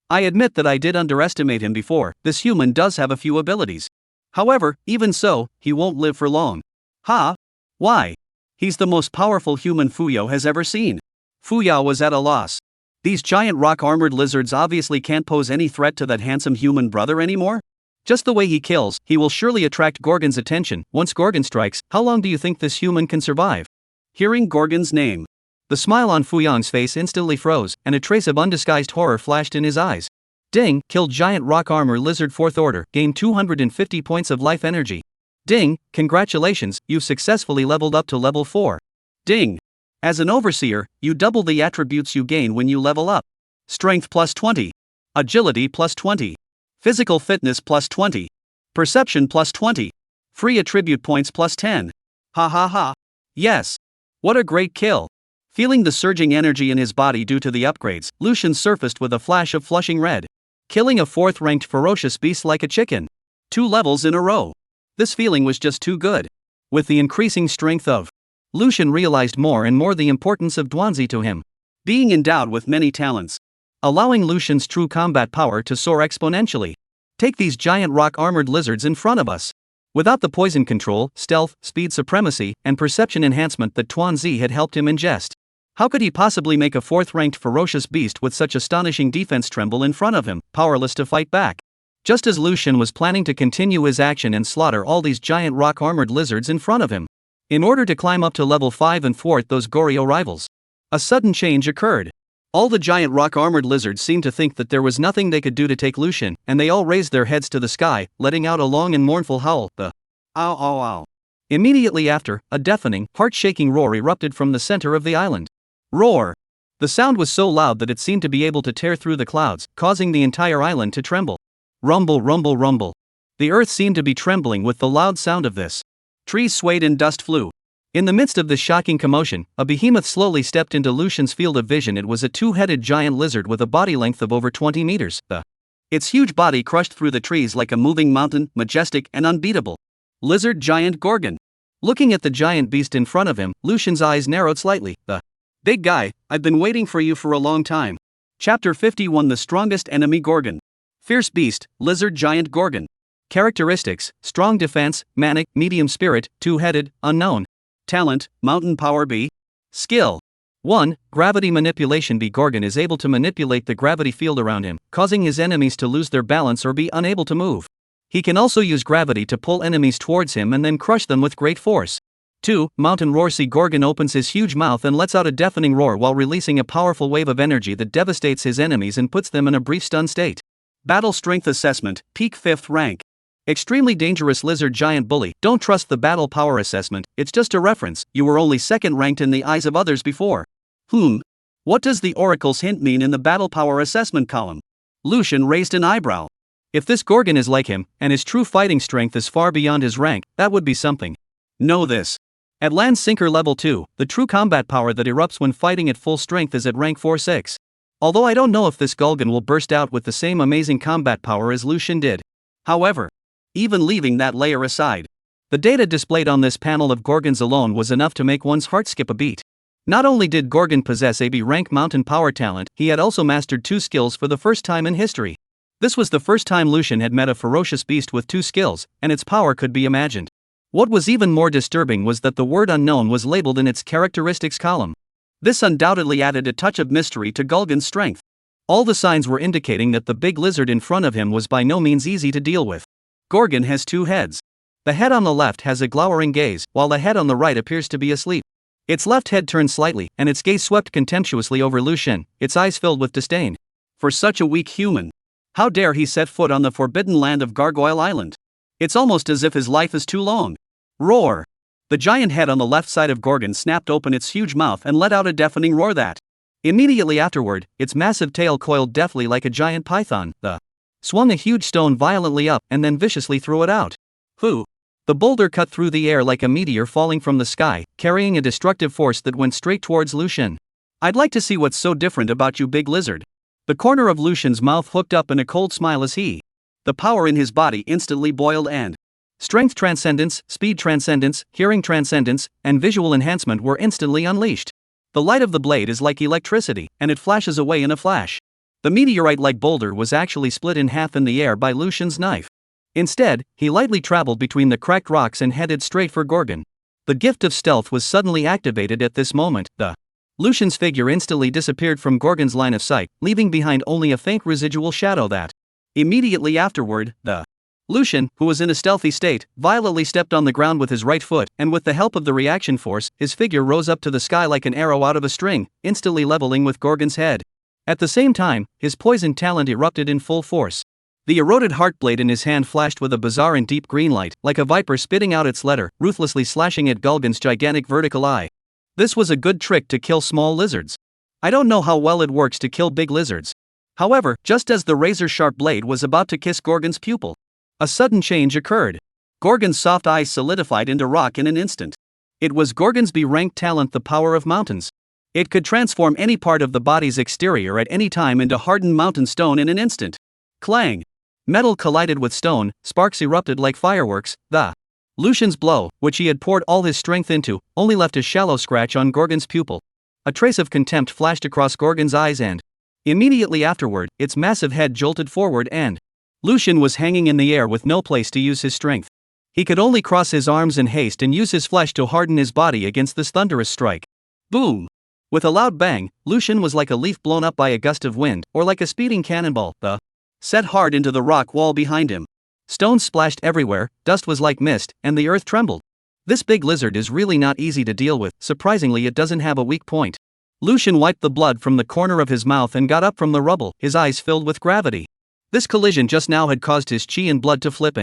I admit that I did underestimate him before. This human does have a few abilities. However, even so, he won't live for long. Ha? Why? He's the most powerful human Fuyao has ever seen. Fuyao was at a loss. These giant rock-armored lizards obviously can't pose any threat to that handsome human brother anymore? Just the way he kills, he will surely attract Gorgon's attention. Once Gorgon strikes, how long do you think this human can survive? Hearing Gorgon's name, the smile on Fuyan's face instantly froze, and a trace of undisguised horror flashed in his eyes. Ding, killed giant rock armor lizard 4th order, gained 250 points of life energy. Ding, congratulations, you've successfully leveled up to level 4. Ding. As an overseer, you double the attributes you gain when you level up. Strength plus 20. Agility plus 20. Physical fitness plus 20. Perception plus 20. Free attribute points plus 10. Ha ha ha. Yes. What a great kill. Feeling the surging energy in his body due to the upgrades, Lu Xun surfaced with a flash of flushing red. Killing a 4th-ranked ferocious beast like a chicken. 2 levels in a row. This feeling was just too good. With the increasing strength of Lu Xun realized more and more the importance of Duanzi to him. Being endowed with many talents, allowing Lu Xun's true combat power to soar exponentially. Take these giant rock-armored lizards in front of us. Without the poison control, stealth, speed supremacy, and perception enhancement that Duanzi had helped him ingest, how could he possibly make a 4th-ranked ferocious beast with such astonishing defense tremble in front of him, powerless to fight back? Just as Lu Xun was planning to continue his action and slaughter all these giant rock-armored lizards in front of him, in order to climb up to level 5 and thwart those Goryeo rivals, a sudden change occurred. All the giant rock-armored lizards seemed to think that there was nothing they could do to take Lu Xun, and they all raised their heads to the sky, letting out a long and mournful howl, the ow ow ow. Immediately after, a deafening, heart-shaking roar erupted from the center of the island. Roar! The sound was so loud that it seemed to be able to tear through the clouds, causing the entire island to tremble. Rumble, rumble, rumble. The earth seemed to be trembling with the loud sound of this. Trees swayed and dust flew. In the midst of this shocking commotion, a behemoth slowly stepped into Lu Xun's field of vision. It was a 2-headed giant lizard with a body length of over 20 meters. Its huge body crushed through the trees like a moving mountain, majestic and unbeatable. Lizard giant Gorgon. Looking at the giant beast in front of him, Lu Xun's eyes narrowed slightly. Big guy, I've been waiting for you for a long time. Chapter 51 The Strongest Enemy Gorgon. Fierce Beast, Lizard Giant Gorgon. Characteristics: strong defense, manic, medium spirit, two-headed, unknown. Talent: mountain power B. Skill: 1. Gravity manipulation. B. Gorgon is able to manipulate the gravity field around him, causing his enemies to lose their balance or be unable to move. He can also use gravity to pull enemies towards him and then crush them with great force. 2. Mountain roar. C. Gorgon opens his huge mouth and lets out a deafening roar while releasing a powerful wave of energy that devastates his enemies and puts them in a brief stun state. Battle Strength Assessment, Peak 5th Rank. Extremely dangerous lizard giant bully. Don't trust the battle power assessment, it's just a reference, you were only second ranked in the eyes of others before. What does the oracle's hint mean in the battle power assessment column? Lucian raised an eyebrow. If this Gorgon is like him, and his true fighting strength is far beyond his rank, that would be something. Know this. At Land Sinker Level 2, the true combat power that erupts when fighting at full strength is at rank 4-6. Although I don't know if this Gorgon will burst out with the same amazing combat power as Lucian did. However, even leaving that layer aside, the data displayed on this panel of Gorgons alone was enough to make one's heart skip a beat. Not only did Gorgon possess a B-rank mountain power talent, he had also mastered 2 skills for the first time in history. This was the first time Lucian had met a ferocious beast with 2 skills, and its power could be imagined. What was even more disturbing was that the word unknown was labeled in its characteristics column. This undoubtedly added a touch of mystery to Gorgon's strength. All the signs were indicating that the big lizard in front of him was by no means easy to deal with. Gorgon has 2 heads. The head on the left has a glowering gaze, while the head on the right appears to be asleep. Its left head turned slightly, and its gaze swept contemptuously over Lucian, its eyes filled with disdain. For such a weak human. How dare he set foot on the forbidden land of Gargoyle Island? It's almost as if his life is too long. Roar! The giant head on the left side of Gorgon snapped open its huge mouth and let out a deafening roar that. Immediately afterward, its massive tail coiled deftly like a giant python, swung a huge stone violently up and then viciously threw it out. The boulder cut through the air like a meteor falling from the sky, carrying a destructive force that went straight towards Lucian. I'd like to see what's so different about you, big lizard. The corner of Lucian's mouth hooked up in a cold smile as the power in his body instantly boiled and strength transcendence, speed transcendence, hearing transcendence, and visual enhancement were instantly unleashed. The light of the blade is like electricity, and it flashes away in a flash. The meteorite-like boulder was actually split in half in the air by Lucian's knife. Instead, he lightly traveled between the cracked rocks and headed straight for Gorgon. The gift of stealth was suddenly activated at this moment. Lucian's figure instantly disappeared from Gorgon's line of sight, leaving behind only a faint residual shadow that. Immediately afterward, Lucian, who was in a stealthy state, violently stepped on the ground with his right foot, and with the help of the reaction force, his figure rose up to the sky like an arrow out of a string, instantly leveling with Gorgon's head. At the same time, his poison talent erupted in full force. The eroded heartblade in his hand flashed with a bizarre and deep green light, like a viper spitting out its letter, ruthlessly slashing at Gorgon's gigantic vertical eye. This was a good trick to kill small lizards. I don't know how well it works to kill big lizards. However, just as the razor-sharp blade was about to kiss Gorgon's pupil, a sudden change occurred. Gorgon's soft eyes solidified into rock in an instant. It was Gorgon's B-ranked talent, the power of mountains. It could transform any part of the body's exterior at any time into hardened mountain stone in an instant. Clang! Metal collided with stone, sparks erupted like fireworks. Lucian's blow, which he had poured all his strength into, only left a shallow scratch on Gorgon's pupil. A trace of contempt flashed across Gorgon's eyes and immediately afterward, its massive head jolted forward and Lucian was hanging in the air with no place to use his strength. He could only cross his arms in haste and use his flesh to harden his body against this thunderous strike. Boom! With a loud bang, Lucian was like a leaf blown up by a gust of wind, or like a speeding cannonball, set hard into the rock wall behind him. Stones splashed everywhere, dust was like mist, and the earth trembled. This big lizard is really not easy to deal with. Surprisingly, it doesn't have a weak point. Lucian wiped the blood from the corner of his mouth and got up from the rubble, his eyes filled with gravity. This collision just now had caused his chi and blood to flip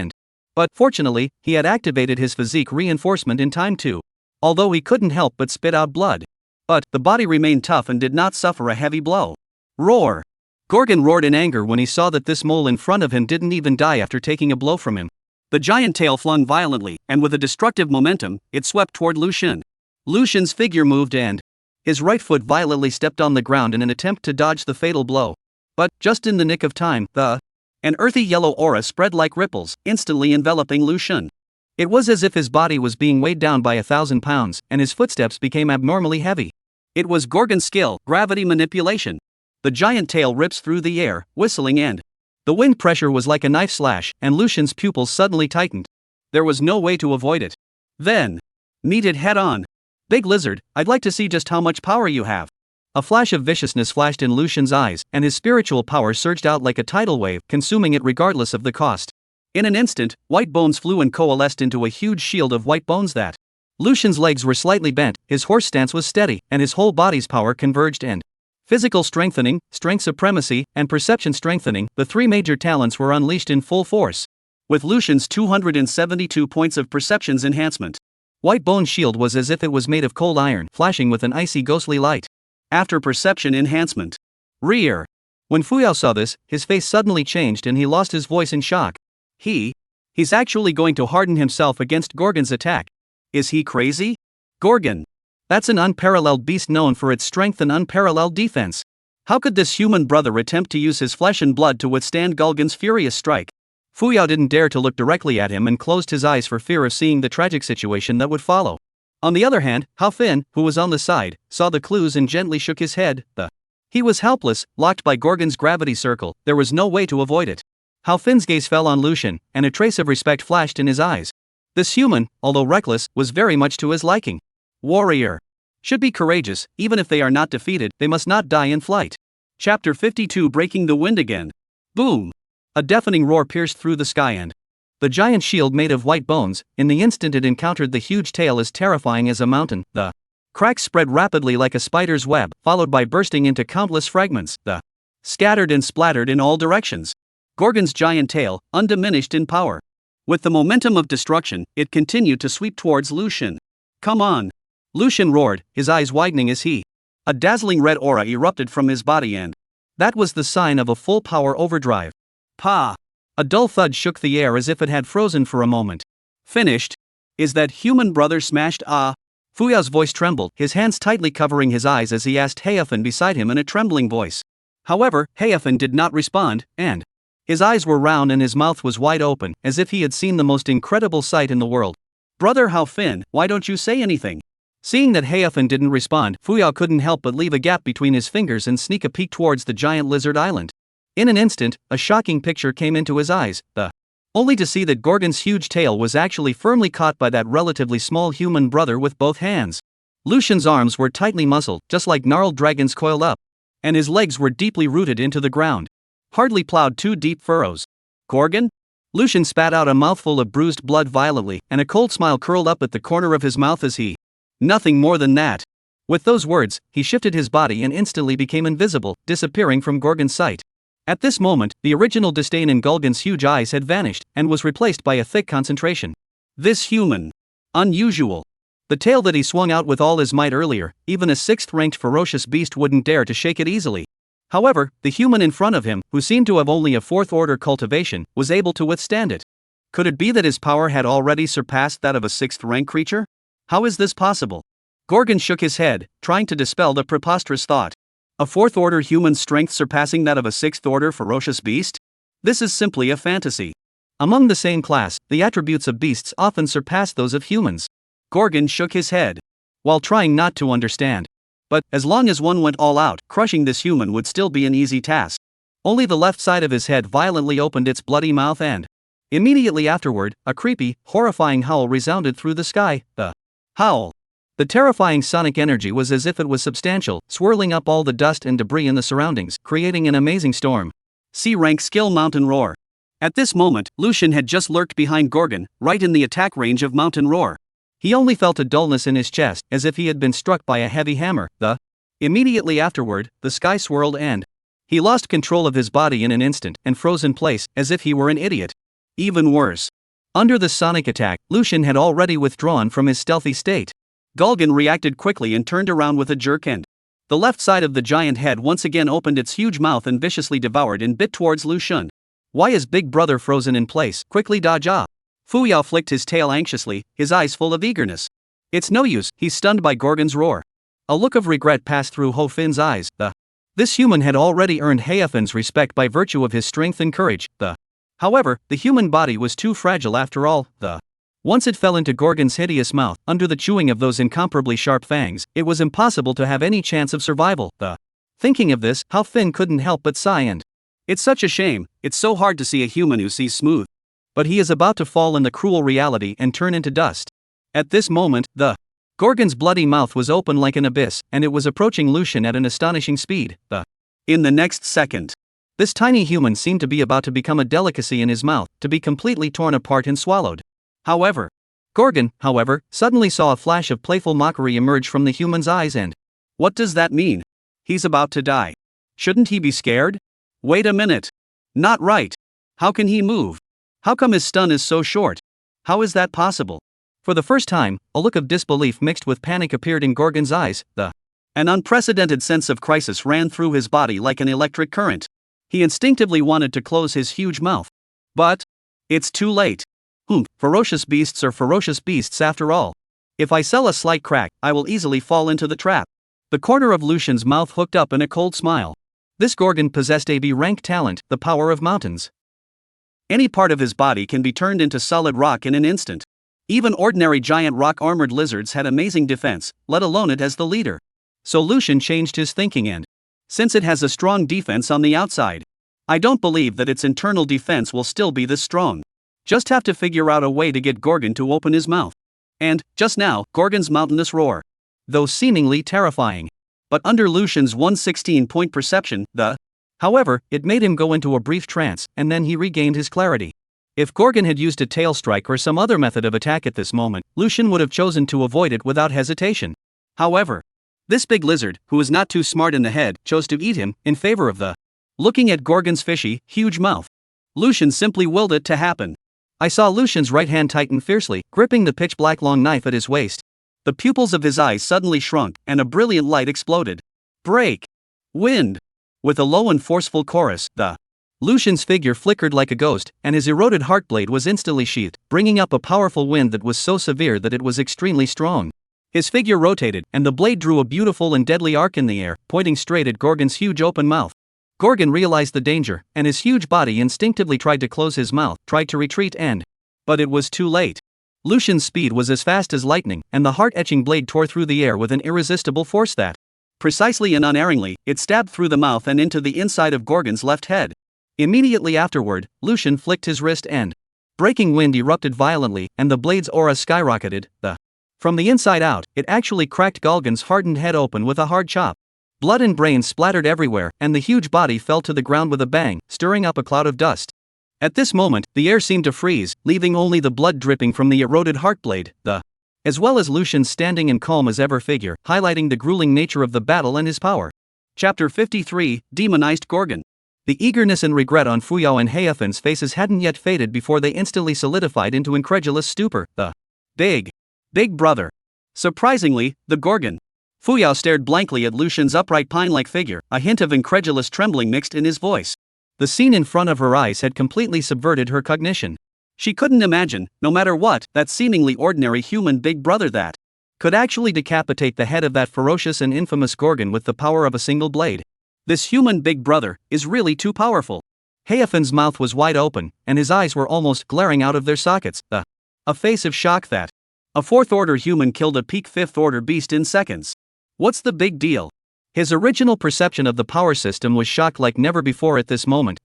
but fortunately, he had activated his physique reinforcement in time too. Although he couldn't help but spit out blood. But the body remained tough and did not suffer a heavy blow. Roar! Gorgon roared in anger when he saw that this mole in front of him didn't even die after taking a blow from him. The giant tail flung violently, and with a destructive momentum, it swept toward Lucian. Lucian's figure moved and his right foot violently stepped on the ground in an attempt to dodge the fatal blow. But, just in the nick of time, an earthy yellow aura spread like ripples, instantly enveloping Lucian. It was as if his body was being weighed down by 1,000 pounds, and his footsteps became abnormally heavy. It was Gorgon's skill, gravity manipulation. The giant tail rips through the air, whistling, and the wind pressure was like a knife slash, and Lucian's pupils suddenly tightened. There was no way to avoid it. Then, meet it head on. Big lizard, I'd like to see just how much power you have. A flash of viciousness flashed in Lucian's eyes, and his spiritual power surged out like a tidal wave, consuming it regardless of the cost. In an instant, white bones flew and coalesced into a huge shield of white bones that. Lucian's legs were slightly bent, his horse stance was steady, and his whole body's power converged in physical strengthening, strength supremacy, and perception strengthening. The three major talents were unleashed in full force. With Lucian's 272 points of perception's enhancement, White Bone's shield was as if it was made of cold iron, flashing with an icy ghostly light. After perception enhancement. Rear. When Fuyao saw this, his face suddenly changed and he lost his voice in shock. He's actually going to harden himself against Gorgon's attack. Is he crazy? Gorgon. That's an unparalleled beast known for its strength and unparalleled defense. How could this human brother attempt to use his flesh and blood to withstand Gorgon's furious strike? Fuyao didn't dare to look directly at him and closed his eyes for fear of seeing the tragic situation that would follow. On the other hand, Hao Fin, who was on the side, saw the clues and gently shook his head. He was helpless, locked by Gorgon's gravity circle. There was no way to avoid it. Hao Fin's gaze fell on Lucian, and a trace of respect flashed in his eyes. This human, although reckless, was very much to his liking. Warrior. Should be courageous, even if they are not defeated, they must not die in flight. Chapter 52 Breaking the Wind Again. Boom! A deafening roar pierced through the sky and the giant shield made of white bones, in the instant it encountered the huge tail as terrifying as a mountain. The cracks spread rapidly like a spider's web, followed by bursting into countless fragments. The scattered and splattered in all directions. Gorgon's giant tail, undiminished in power. With the momentum of destruction, it continued to sweep towards Lucian. Come on! Lucian roared, his eyes widening as a dazzling red aura erupted from his body and that was the sign of a full power overdrive. Pa! A dull thud shook the air as if it had frozen for a moment. Finished? Is that human brother smashed? Fuyao's voice trembled, his hands tightly covering his eyes as he asked Heifan beside him in a trembling voice. However, Heifan did not respond, and his eyes were round and his mouth was wide open, as if he had seen the most incredible sight in the world. Brother Hao Fin, why don't you say anything? Seeing that Heifan didn't respond, Fuyao couldn't help but leave a gap between his fingers and sneak a peek towards the giant lizard island. In an instant, a shocking picture came into his eyes, only to see that Gorgon's huge tail was actually firmly caught by that relatively small human brother with both hands. Lucian's arms were tightly muscled, just like gnarled dragons coiled up, and his legs were deeply rooted into the ground. Hardly plowed two deep furrows. Gorgon? Lucian spat out a mouthful of bruised blood violently, and a cold smile curled up at the corner of his mouth as he. Nothing more than that. With those words, he shifted his body and instantly became invisible, disappearing from Gorgon's sight. At this moment, the original disdain in Gorgon's huge eyes had vanished, and was replaced by a thick concentration. This human. Unusual. The tail that he swung out with all his might earlier, even a sixth-ranked ferocious beast wouldn't dare to shake it easily. However, the human in front of him, who seemed to have only a fourth-order cultivation, was able to withstand it. Could it be that his power had already surpassed that of a sixth-rank creature? How is this possible? Gorgon shook his head, trying to dispel the preposterous thought. A fourth-order human strength surpassing that of a sixth-order ferocious beast? This is simply a fantasy. Among the same class, the attributes of beasts often surpass those of humans. Gorgon shook his head, while trying not to understand. But, as long as one went all out, crushing this human would still be an easy task. Only the left side of his head violently opened its bloody mouth and immediately afterward, a creepy, horrifying howl resounded through the sky. The howl. The terrifying sonic energy was as if it was substantial, swirling up all the dust and debris in the surroundings, creating an amazing storm. C-rank skill Mountain Roar. At this moment, Lucian had just lurked behind Gorgon, right in the attack range of Mountain Roar. He only felt a dullness in his chest, as if he had been struck by a heavy hammer. Immediately afterward, the sky swirled and he lost control of his body in an instant, and froze in place, as if he were an idiot. Even worse. Under the sonic attack, Lucian had already withdrawn from his stealthy state. Gorgon reacted quickly and turned around with a jerk and the left side of the giant head once again opened its huge mouth and viciously devoured and bit towards Lucian. Why is Big Brother frozen in place? Quickly dodge ah! Fuyao flicked his tail anxiously, his eyes full of eagerness. It's no use, he's stunned by Gorgon's roar. A look of regret passed through Hao Fin's eyes. This human had already earned Heifan's respect by virtue of his strength and courage. However, the human body was too fragile after all. Once it fell into Gorgon's hideous mouth, under the chewing of those incomparably sharp fangs, it was impossible to have any chance of survival. Thinking of this, Hao Fin couldn't help but sigh and, "It's such a shame, it's so hard to see a human who sees smooth. But he is about to fall in the cruel reality and turn into dust." At this moment, the Gorgon's bloody mouth was open like an abyss, and it was approaching Lucian at an astonishing speed. In the next second, this tiny human seemed to be about to become a delicacy in his mouth, to be completely torn apart and swallowed. However, Gorgon, suddenly saw a flash of playful mockery emerge from the human's eyes and, "What does that mean? He's about to die. Shouldn't he be scared? Wait a minute. Not right. How can he move? How come his stun is so short? How is that possible?" For the first time, a look of disbelief mixed with panic appeared in Gorgon's eyes. An unprecedented sense of crisis ran through his body like an electric current. He instinctively wanted to close his huge mouth. But it's too late. Ferocious beasts are ferocious beasts after all. If I sell a slight crack, I will easily fall into the trap. The corner of Lucian's mouth hooked up in a cold smile. This Gorgon possessed a B-rank talent, the power of mountains. Any part of his body can be turned into solid rock in an instant. Even ordinary giant rock-armored lizards had amazing defense, let alone it as the leader. So Lucian changed his thinking and, since it has a strong defense on the outside, I don't believe that its internal defense will still be this strong. Just have to figure out a way to get Gorgon to open his mouth. And, just now, Gorgon's mountainous roar, though seemingly terrifying, but under Lucian's 116-point perception, however, it made him go into a brief trance, and then he regained his clarity. If Gorgon had used a tail strike or some other method of attack at this moment, Lucian would have chosen to avoid it without hesitation. However, this big lizard, who was not too smart in the head, chose to eat him, in favor of looking at Gorgon's fishy, huge mouth. Lucian simply willed it to happen. I saw Lucian's right hand tighten fiercely, gripping the pitch-black long knife at his waist. The pupils of his eyes suddenly shrunk, and a brilliant light exploded. Break! Wind! With a low and forceful chorus, Lucian's figure flickered like a ghost, and his eroded heartblade was instantly sheathed, bringing up a powerful wind that was so severe that it was extremely strong. His figure rotated, and the blade drew a beautiful and deadly arc in the air, pointing straight at Gorgon's huge open mouth. Gorgon realized the danger, and his huge body instinctively tried to close his mouth, tried to retreat but it was too late. Lucian's speed was as fast as lightning, and the heart-etching blade tore through the air with an irresistible force that, precisely and unerringly, it stabbed through the mouth and into the inside of Gorgon's left head. Immediately afterward, Lucian flicked his wrist and, breaking wind erupted violently, and the blade's aura skyrocketed. From the inside out, it actually cracked Gorgon's hardened head open with a hard chop. Blood and brains splattered everywhere, and the huge body fell to the ground with a bang, stirring up a cloud of dust. At this moment, the air seemed to freeze, leaving only the blood dripping from the eroded heartblade, as well as Lucian's standing and calm as ever figure, highlighting the grueling nature of the battle and his power. Chapter 53, Demonized Gorgon. The eagerness and regret on Fuyao and Heifin's faces hadn't yet faded before they instantly solidified into incredulous stupor. Big brother. Surprisingly, the Gorgon. Fuyao stared blankly at Lucian's upright pine-like figure, a hint of incredulous trembling mixed in his voice. The scene in front of her eyes had completely subverted her cognition. She couldn't imagine, no matter what, that seemingly ordinary human big brother that could actually decapitate the head of that ferocious and infamous Gorgon with the power of a single blade. This human big brother is really too powerful. Heifin's mouth was wide open, and his eyes were almost glaring out of their sockets. A face of shock that a fourth-order human killed a peak fifth-order beast in seconds. What's the big deal? His original perception of the power system was shocked like never before at this moment.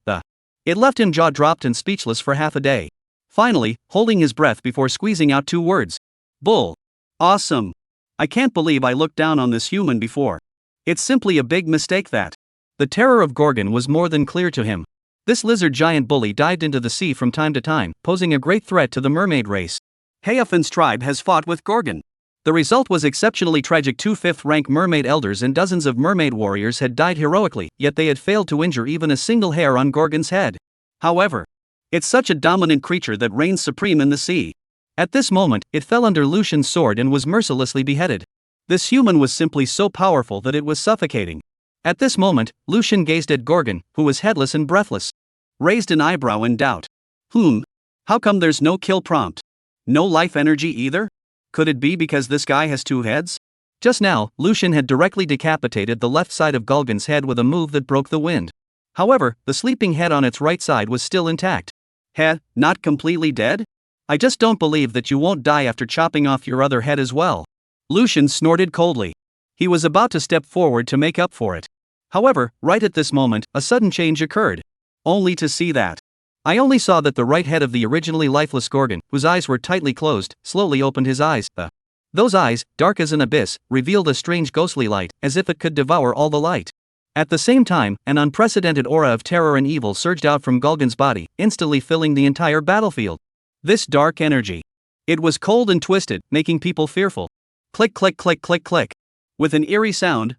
It left him jaw-dropped and speechless for half a day. Finally, holding his breath before squeezing out two words. Bull. Awesome. I can't believe I looked down on this human before. It's simply a big mistake that. The terror of Gorgon was more than clear to him. This lizard giant bully dived into the sea from time to time, posing a great threat to the mermaid race. Heifin's tribe has fought with Gorgon. The result was exceptionally tragic. 2 fifth-rank mermaid elders and dozens of mermaid warriors had died heroically, yet they had failed to injure even a single hair on Gorgon's head. However, it's such a dominant creature that reigns supreme in the sea. At this moment, it fell under Lucian's sword and was mercilessly beheaded. This human was simply so powerful that it was suffocating. At this moment, Lucian gazed at Gorgon, who was headless and breathless. Raised an eyebrow in doubt. How come there's no kill prompt? No life energy either? Could it be because this guy has two heads? Just now, Lucian had directly decapitated the left side of Gorgon's head with a move that broke the wind. However, the sleeping head on its right side was still intact. Head, not completely dead? I just don't believe that you won't die after chopping off your other head as well. Lucian snorted coldly. He was about to step forward to make up for it. However, right at this moment, a sudden change occurred. Only to see that. I only saw that the right head of the originally lifeless Gorgon, whose eyes were tightly closed, slowly opened his eyes. Those eyes, dark as an abyss, revealed a strange ghostly light, as if it could devour all the light. At the same time, an unprecedented aura of terror and evil surged out from Gorgon's body, instantly filling the entire battlefield. This dark energy. It was cold and twisted, making people fearful. Click, click, click, click, click. With an eerie sound,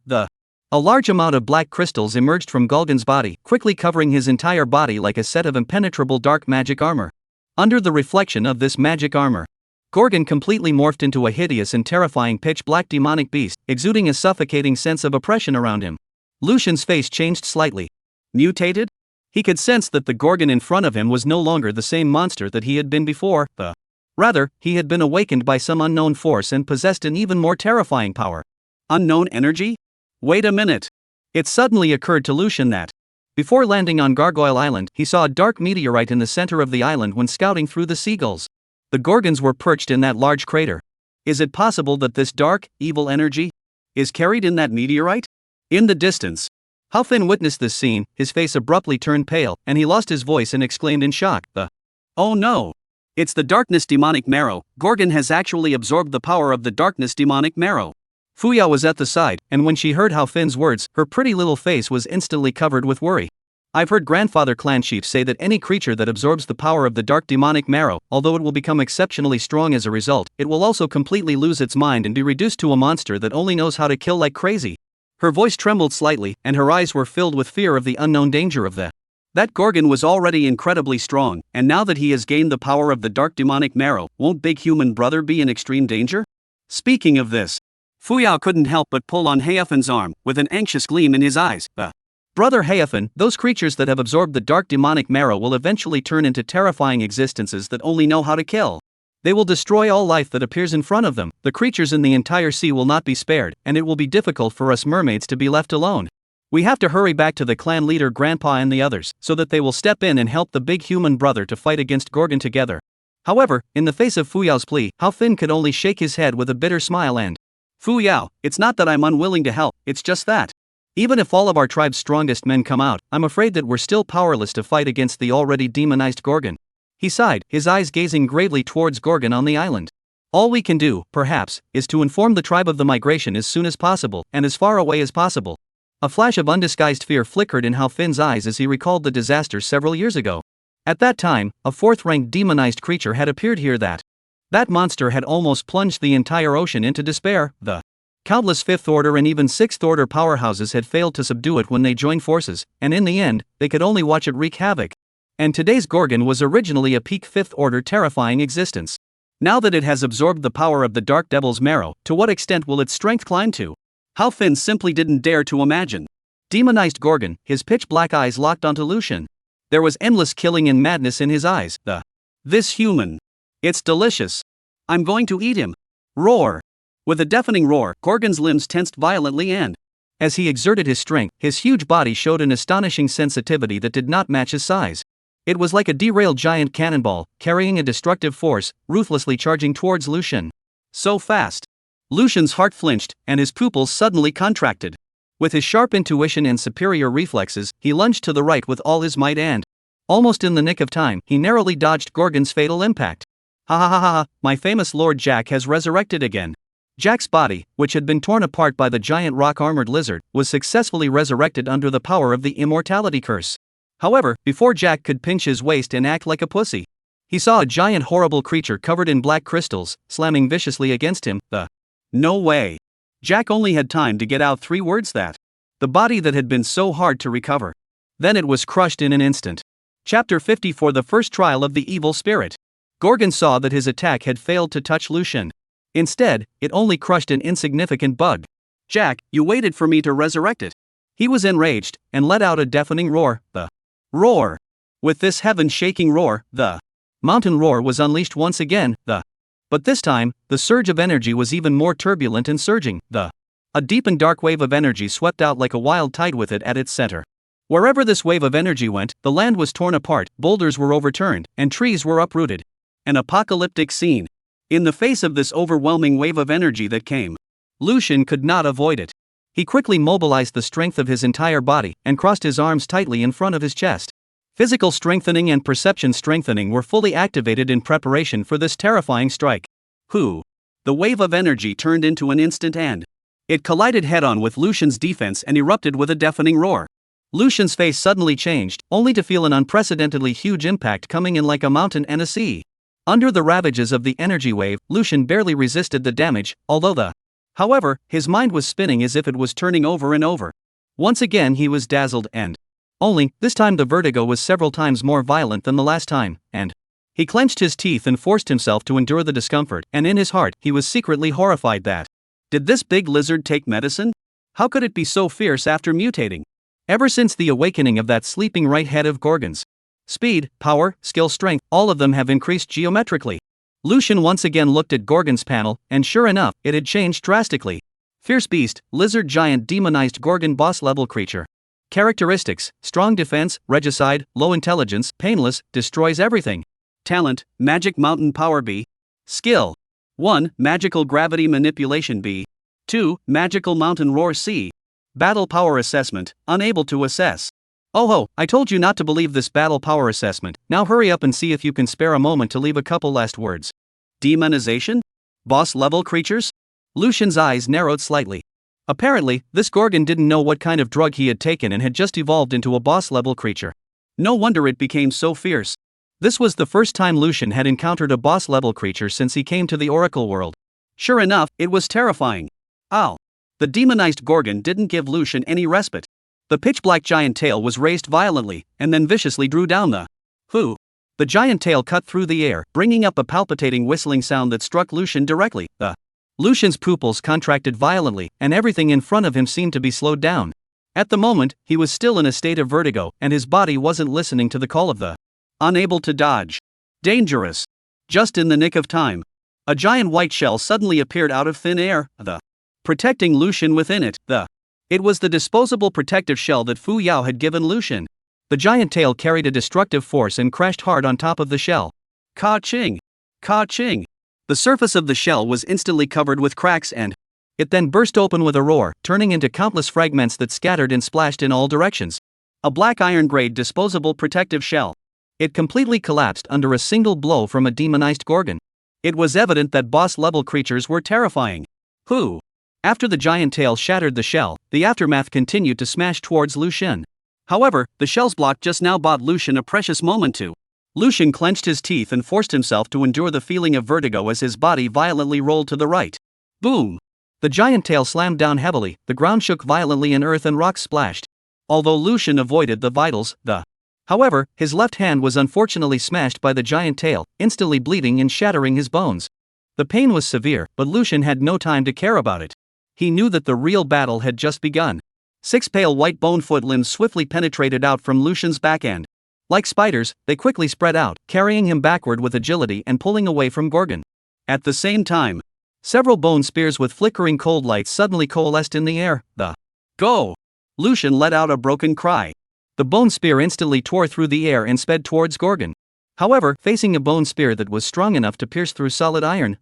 a large amount of black crystals emerged from Gorgon's body, quickly covering his entire body like a set of impenetrable dark magic armor. Under the reflection of this magic armor, Gorgon completely morphed into a hideous and terrifying pitch-black demonic beast, exuding a suffocating sense of oppression around him. Lucian's face changed slightly. Mutated? He could sense that the Gorgon in front of him was no longer the same monster that he had been before. Rather, he had been awakened by some unknown force and possessed an even more terrifying power. Unknown energy? Wait a minute. It suddenly occurred to Lucian that, before landing on Gargoyle Island, he saw a dark meteorite in the center of the island when scouting through the seagulls. The Gorgons were perched in that large crater. Is it possible that this dark, evil energy is carried in that meteorite? In the distance, Hao Fin witnessed this scene, his face abruptly turned pale, and he lost his voice and exclaimed in shock, "Oh no! It's the darkness demonic marrow. Gorgon has actually absorbed the power of the darkness demonic marrow." Fuyao was at the side, and when she heard Hao Fin's words, her pretty little face was instantly covered with worry. I've heard grandfather clan chiefs say that any creature that absorbs the power of the dark demonic marrow, although it will become exceptionally strong as a result, it will also completely lose its mind and be reduced to a monster that only knows how to kill like crazy. Her voice trembled slightly, and her eyes were filled with fear of the unknown danger of that Gorgon was already incredibly strong, and now that he has gained the power of the dark demonic marrow, won't big human brother be in extreme danger? Speaking of this, Fuyao couldn't help but pull on Haofin's arm, with an anxious gleam in his eyes. Brother Haofin, those creatures that have absorbed the dark demonic marrow will eventually turn into terrifying existences that only know how to kill. They will destroy all life that appears in front of them. The creatures in the entire sea will not be spared, and it will be difficult for us mermaids to be left alone. We have to hurry back to the clan leader Grandpa and the others, so that they will step in and help the big human brother to fight against Gorgon together. However, in the face of Fuyao's plea, Hao Fin could only shake his head with a bitter smile and, "Fuyao, it's not that I'm unwilling to help, it's just that, even if all of our tribe's strongest men come out, I'm afraid that we're still powerless to fight against the already demonized Gorgon." He sighed, his eyes gazing gravely towards Gorgon on the island. "All we can do, perhaps, is to inform the tribe of the migration as soon as possible, and as far away as possible." A flash of undisguised fear flickered in Hao Fin's eyes as he recalled the disaster several years ago. At that time, a fourth-ranked demonized creature had appeared here that monster had almost plunged the entire ocean into despair. The countless 5th Order and even 6th Order powerhouses had failed to subdue it when they joined forces, and in the end, they could only watch it wreak havoc. And today's Gorgon was originally a peak 5th Order terrifying existence. Now that it has absorbed the power of the Dark Devil's marrow, to what extent will its strength climb to? Hao Fin simply didn't dare to imagine. Demonized Gorgon, his pitch-black eyes locked onto Lucian. There was endless killing and madness in his eyes. This human. It's delicious. I'm going to eat him. Roar. With a deafening roar, Gorgon's limbs tensed violently and, as he exerted his strength, his huge body showed an astonishing sensitivity that did not match his size. It was like a derailed giant cannonball, carrying a destructive force, ruthlessly charging towards Lucian. So fast. Lucian's heart flinched, and his pupils suddenly contracted. With his sharp intuition and superior reflexes, he lunged to the right with all his might and, almost in the nick of time, he narrowly dodged Gorgon's fatal impact. Ha ha ha ha, my famous Lord Jack has resurrected again. Jack's body, which had been torn apart by the giant rock-armored lizard, was successfully resurrected under the power of the immortality curse. However, before Jack could pinch his waist and act like a pussy, he saw a giant horrible creature covered in black crystals, slamming viciously against him. No way. Jack only had time to get out 3 words that. The body that had been so hard to recover. Then it was crushed in an instant. Chapter 50 For the first trial of the evil spirit. Gorgon saw that his attack had failed to touch Lucian. Instead, it only crushed an insignificant bug. Jack, you waited for me to resurrect it. He was enraged, and let out a deafening roar. The roar. With this heaven-shaking roar, the mountain roar was unleashed once again. But this time, the surge of energy was even more turbulent and surging. A deep and dark wave of energy swept out like a wild tide with it at its center. Wherever this wave of energy went, the land was torn apart, boulders were overturned, and trees were uprooted. An apocalyptic scene. In the face of this overwhelming wave of energy that came, Lucian could not avoid it. He quickly mobilized the strength of his entire body and crossed his arms tightly in front of his chest. Physical strengthening and perception strengthening were fully activated in preparation for this terrifying strike. Who? The wave of energy turned into an instant and it collided head-on with Lucian's defense and erupted with a deafening roar. Lucian's face suddenly changed, only to feel an unprecedentedly huge impact coming in like a mountain and a sea. Under the ravages of the energy wave, Lucian barely resisted the damage, However, his mind was spinning as if it was turning over and over. Once again he was dazzled and only, this time the vertigo was several times more violent than the last time, and he clenched his teeth and forced himself to endure the discomfort, and in his heart, he was secretly horrified that did this big lizard take medicine? How could it be so fierce after mutating? Ever since the awakening of that sleeping right head of Gorgon's speed, power, skill, strength, all of them have increased geometrically. Lucian once again looked at Gorgon's panel, and sure enough, it had changed drastically. Fierce beast, lizard giant demonized Gorgon boss level creature. Characteristics: strong defense, regicide, low intelligence, painless, destroys everything. Talent: magic mountain power B. Skill: 1. Magical gravity manipulation B. 2. Magical mountain roar C. Battle power assessment: unable to assess. Oh ho, I told you not to believe this battle power assessment. Now hurry up and see if you can spare a moment to leave a couple last words. Demonization? Boss level creatures? Lucian's eyes narrowed slightly. Apparently, this Gorgon didn't know what kind of drug he had taken and had just evolved into a boss-level creature. No wonder it became so fierce. This was the first time Lucian had encountered a boss-level creature since he came to the Oracle world. Sure enough, it was terrifying. Ow! The demonized Gorgon didn't give Lucian any respite. The pitch-black giant tail was raised violently, and then viciously drew down the who. The giant tail cut through the air, bringing up a palpitating whistling sound that struck Lucian directly. Lucian's pupils contracted violently, and everything in front of him seemed to be slowed down. At the moment, he was still in a state of vertigo, and his body wasn't listening to the call of the unable to dodge. Dangerous. Just in the nick of time, a giant white shell suddenly appeared out of thin air, protecting Lucian within it. It was the disposable protective shell that Fu Yao had given Lucian. The giant tail carried a destructive force and crashed hard on top of the shell. Ka-ching! Ka-ching! The surface of the shell was instantly covered with cracks and it then burst open with a roar, turning into countless fragments that scattered and splashed in all directions. A black iron-grade disposable protective shell. It completely collapsed under a single blow from a demonized Gorgon. It was evident that boss-level creatures were terrifying. Who? After the giant tail shattered the shell, the aftermath continued to smash towards Lucian. However, the shell's block just now bought Lucian a precious moment to. Lucian clenched his teeth and forced himself to endure the feeling of vertigo as his body violently rolled to the right. Boom! The giant tail slammed down heavily, the ground shook violently and earth and rocks splashed. Although Lucian avoided the vitals, however, his left hand was unfortunately smashed by the giant tail, instantly bleeding and shattering his bones. The pain was severe, but Lucian had no time to care about it. He knew that the real battle had just begun. 6 pale white bone foot limbs swiftly penetrated out from Lucian's back end. Like spiders, they quickly spread out, carrying him backward with agility and pulling away from Gorgon. At the same time, several bone spears with flickering cold lights suddenly coalesced in the air. Go! Lucian let out a broken cry. The bone spear instantly tore through the air and sped towards Gorgon. However, facing a bone spear that was strong enough to pierce through solid iron,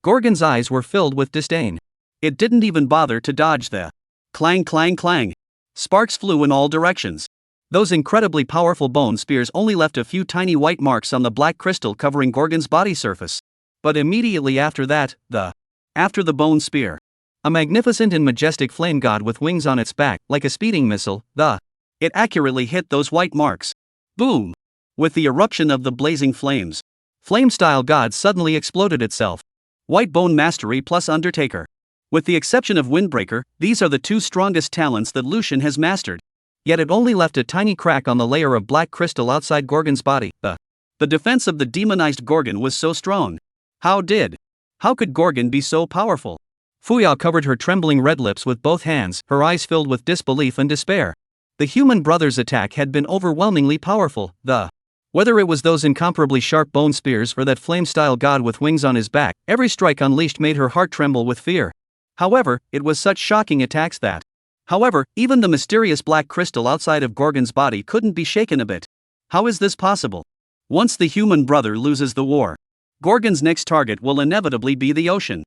Gorgon's eyes were filled with disdain. It didn't even bother to dodge the clang clang clang. Sparks flew in all directions. Those incredibly powerful bone spears only left a few tiny white marks on the black crystal covering Gorgon's body surface. But immediately after that, after the bone spear, a magnificent and majestic flame god with wings on its back, like a speeding missile, it accurately hit those white marks. Boom! With the eruption of the blazing flames, Flame-style god suddenly exploded itself. White bone mastery plus Undertaker. With the exception of Windbreaker, these are the 2 strongest talents that Lucian has mastered. Yet it only left a tiny crack on the layer of black crystal outside Gorgon's body. The defense of the demonized Gorgon was so strong. How could Gorgon be so powerful? Fu Yao covered her trembling red lips with both hands, her eyes filled with disbelief and despair. The human brother's attack had been overwhelmingly powerful. Whether it was those incomparably sharp bone spears or that flame-style god with wings on his back, every strike unleashed made her heart tremble with fear. However, it was such shocking attacks that even the mysterious black crystal outside of Gorgon's body couldn't be shaken a bit. How is this possible? Once the human brother loses the war, Gorgon's next target will inevitably be the ocean.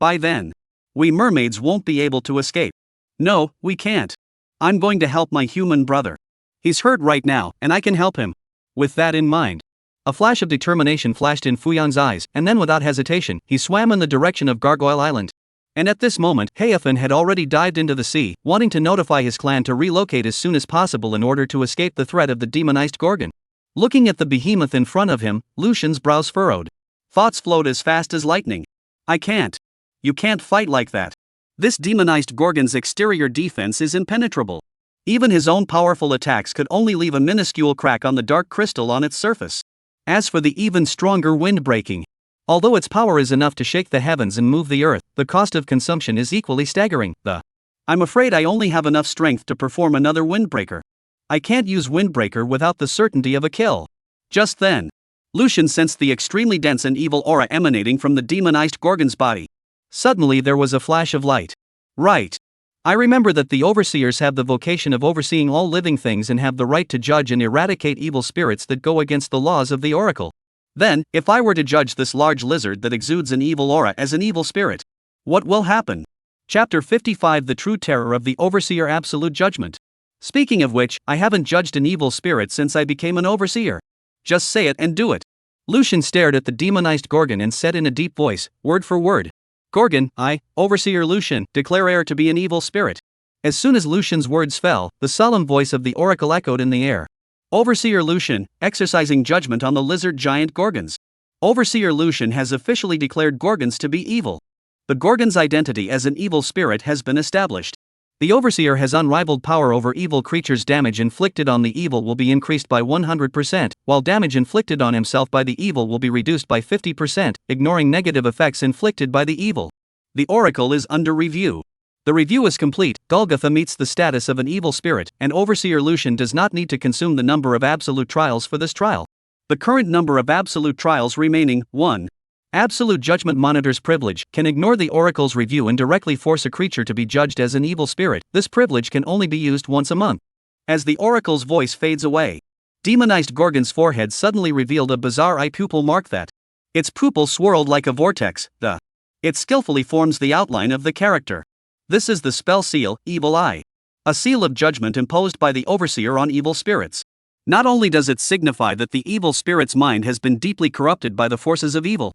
By then, we mermaids won't be able to escape. No, we can't. I'm going to help my human brother. He's hurt right now, and I can help him. With that in mind, a flash of determination flashed in Fuyang's eyes, and then without hesitation, he swam in the direction of Gargoyle Island. And at this moment, Heifan had already dived into the sea, wanting to notify his clan to relocate as soon as possible in order to escape the threat of the demonized Gorgon. Looking at the behemoth in front of him, Lucian's brows furrowed. Thoughts flowed as fast as lightning. I can't. You can't fight like that. This demonized Gorgon's exterior defense is impenetrable. Even his own powerful attacks could only leave a minuscule crack on the dark crystal on its surface. As for the even stronger wind-breaking, although its power is enough to shake the heavens and move the earth, the cost of consumption is equally staggering. I'm afraid I only have enough strength to perform another windbreaker. I can't use windbreaker without the certainty of a kill. Just then, Lucian sensed the extremely dense and evil aura emanating from the demonized Gorgon's body. Suddenly there was a flash of light. Right. I remember that the overseers have the vocation of overseeing all living things and have the right to judge and eradicate evil spirits that go against the laws of the oracle. Then, if I were to judge this large lizard that exudes an evil aura as an evil spirit, what will happen? Chapter 55 The True Terror of the Overseer Absolute Judgment. Speaking of which, I haven't judged an evil spirit since I became an overseer. Just say it and do it. Lucian stared at the demonized Gorgon and said in a deep voice, word for word. Gorgon, I, Overseer Lucian, declare air to be an evil spirit. As soon as Lucian's words fell, the solemn voice of the oracle echoed in the air. Overseer Lucian, exercising judgment on the lizard giant Gorgons. Overseer Lucian has officially declared Gorgons to be evil. The Gorgon's identity as an evil spirit has been established. The Overseer has unrivaled power over evil creatures. Damage inflicted on the evil will be increased by 100%, while damage inflicted on himself by the evil will be reduced by 50%, ignoring negative effects inflicted by the evil. The Oracle is under review. The review is complete. Golgotha meets the status of an evil spirit, and Overseer Lucian does not need to consume the number of absolute trials for this trial. The current number of absolute trials remaining, 1. Absolute Judgment Monitor's privilege can ignore the Oracle's review and directly force a creature to be judged as an evil spirit. This privilege can only be used once a month. As the Oracle's voice fades away, demonized Gorgon's forehead suddenly revealed a bizarre eye pupil mark that. Its pupil swirled like a vortex. It skillfully forms the outline of the character. This is the spell seal, Evil Eye. A seal of judgment imposed by the Overseer on evil spirits. Not only does it signify that the evil spirit's mind has been deeply corrupted by the forces of evil,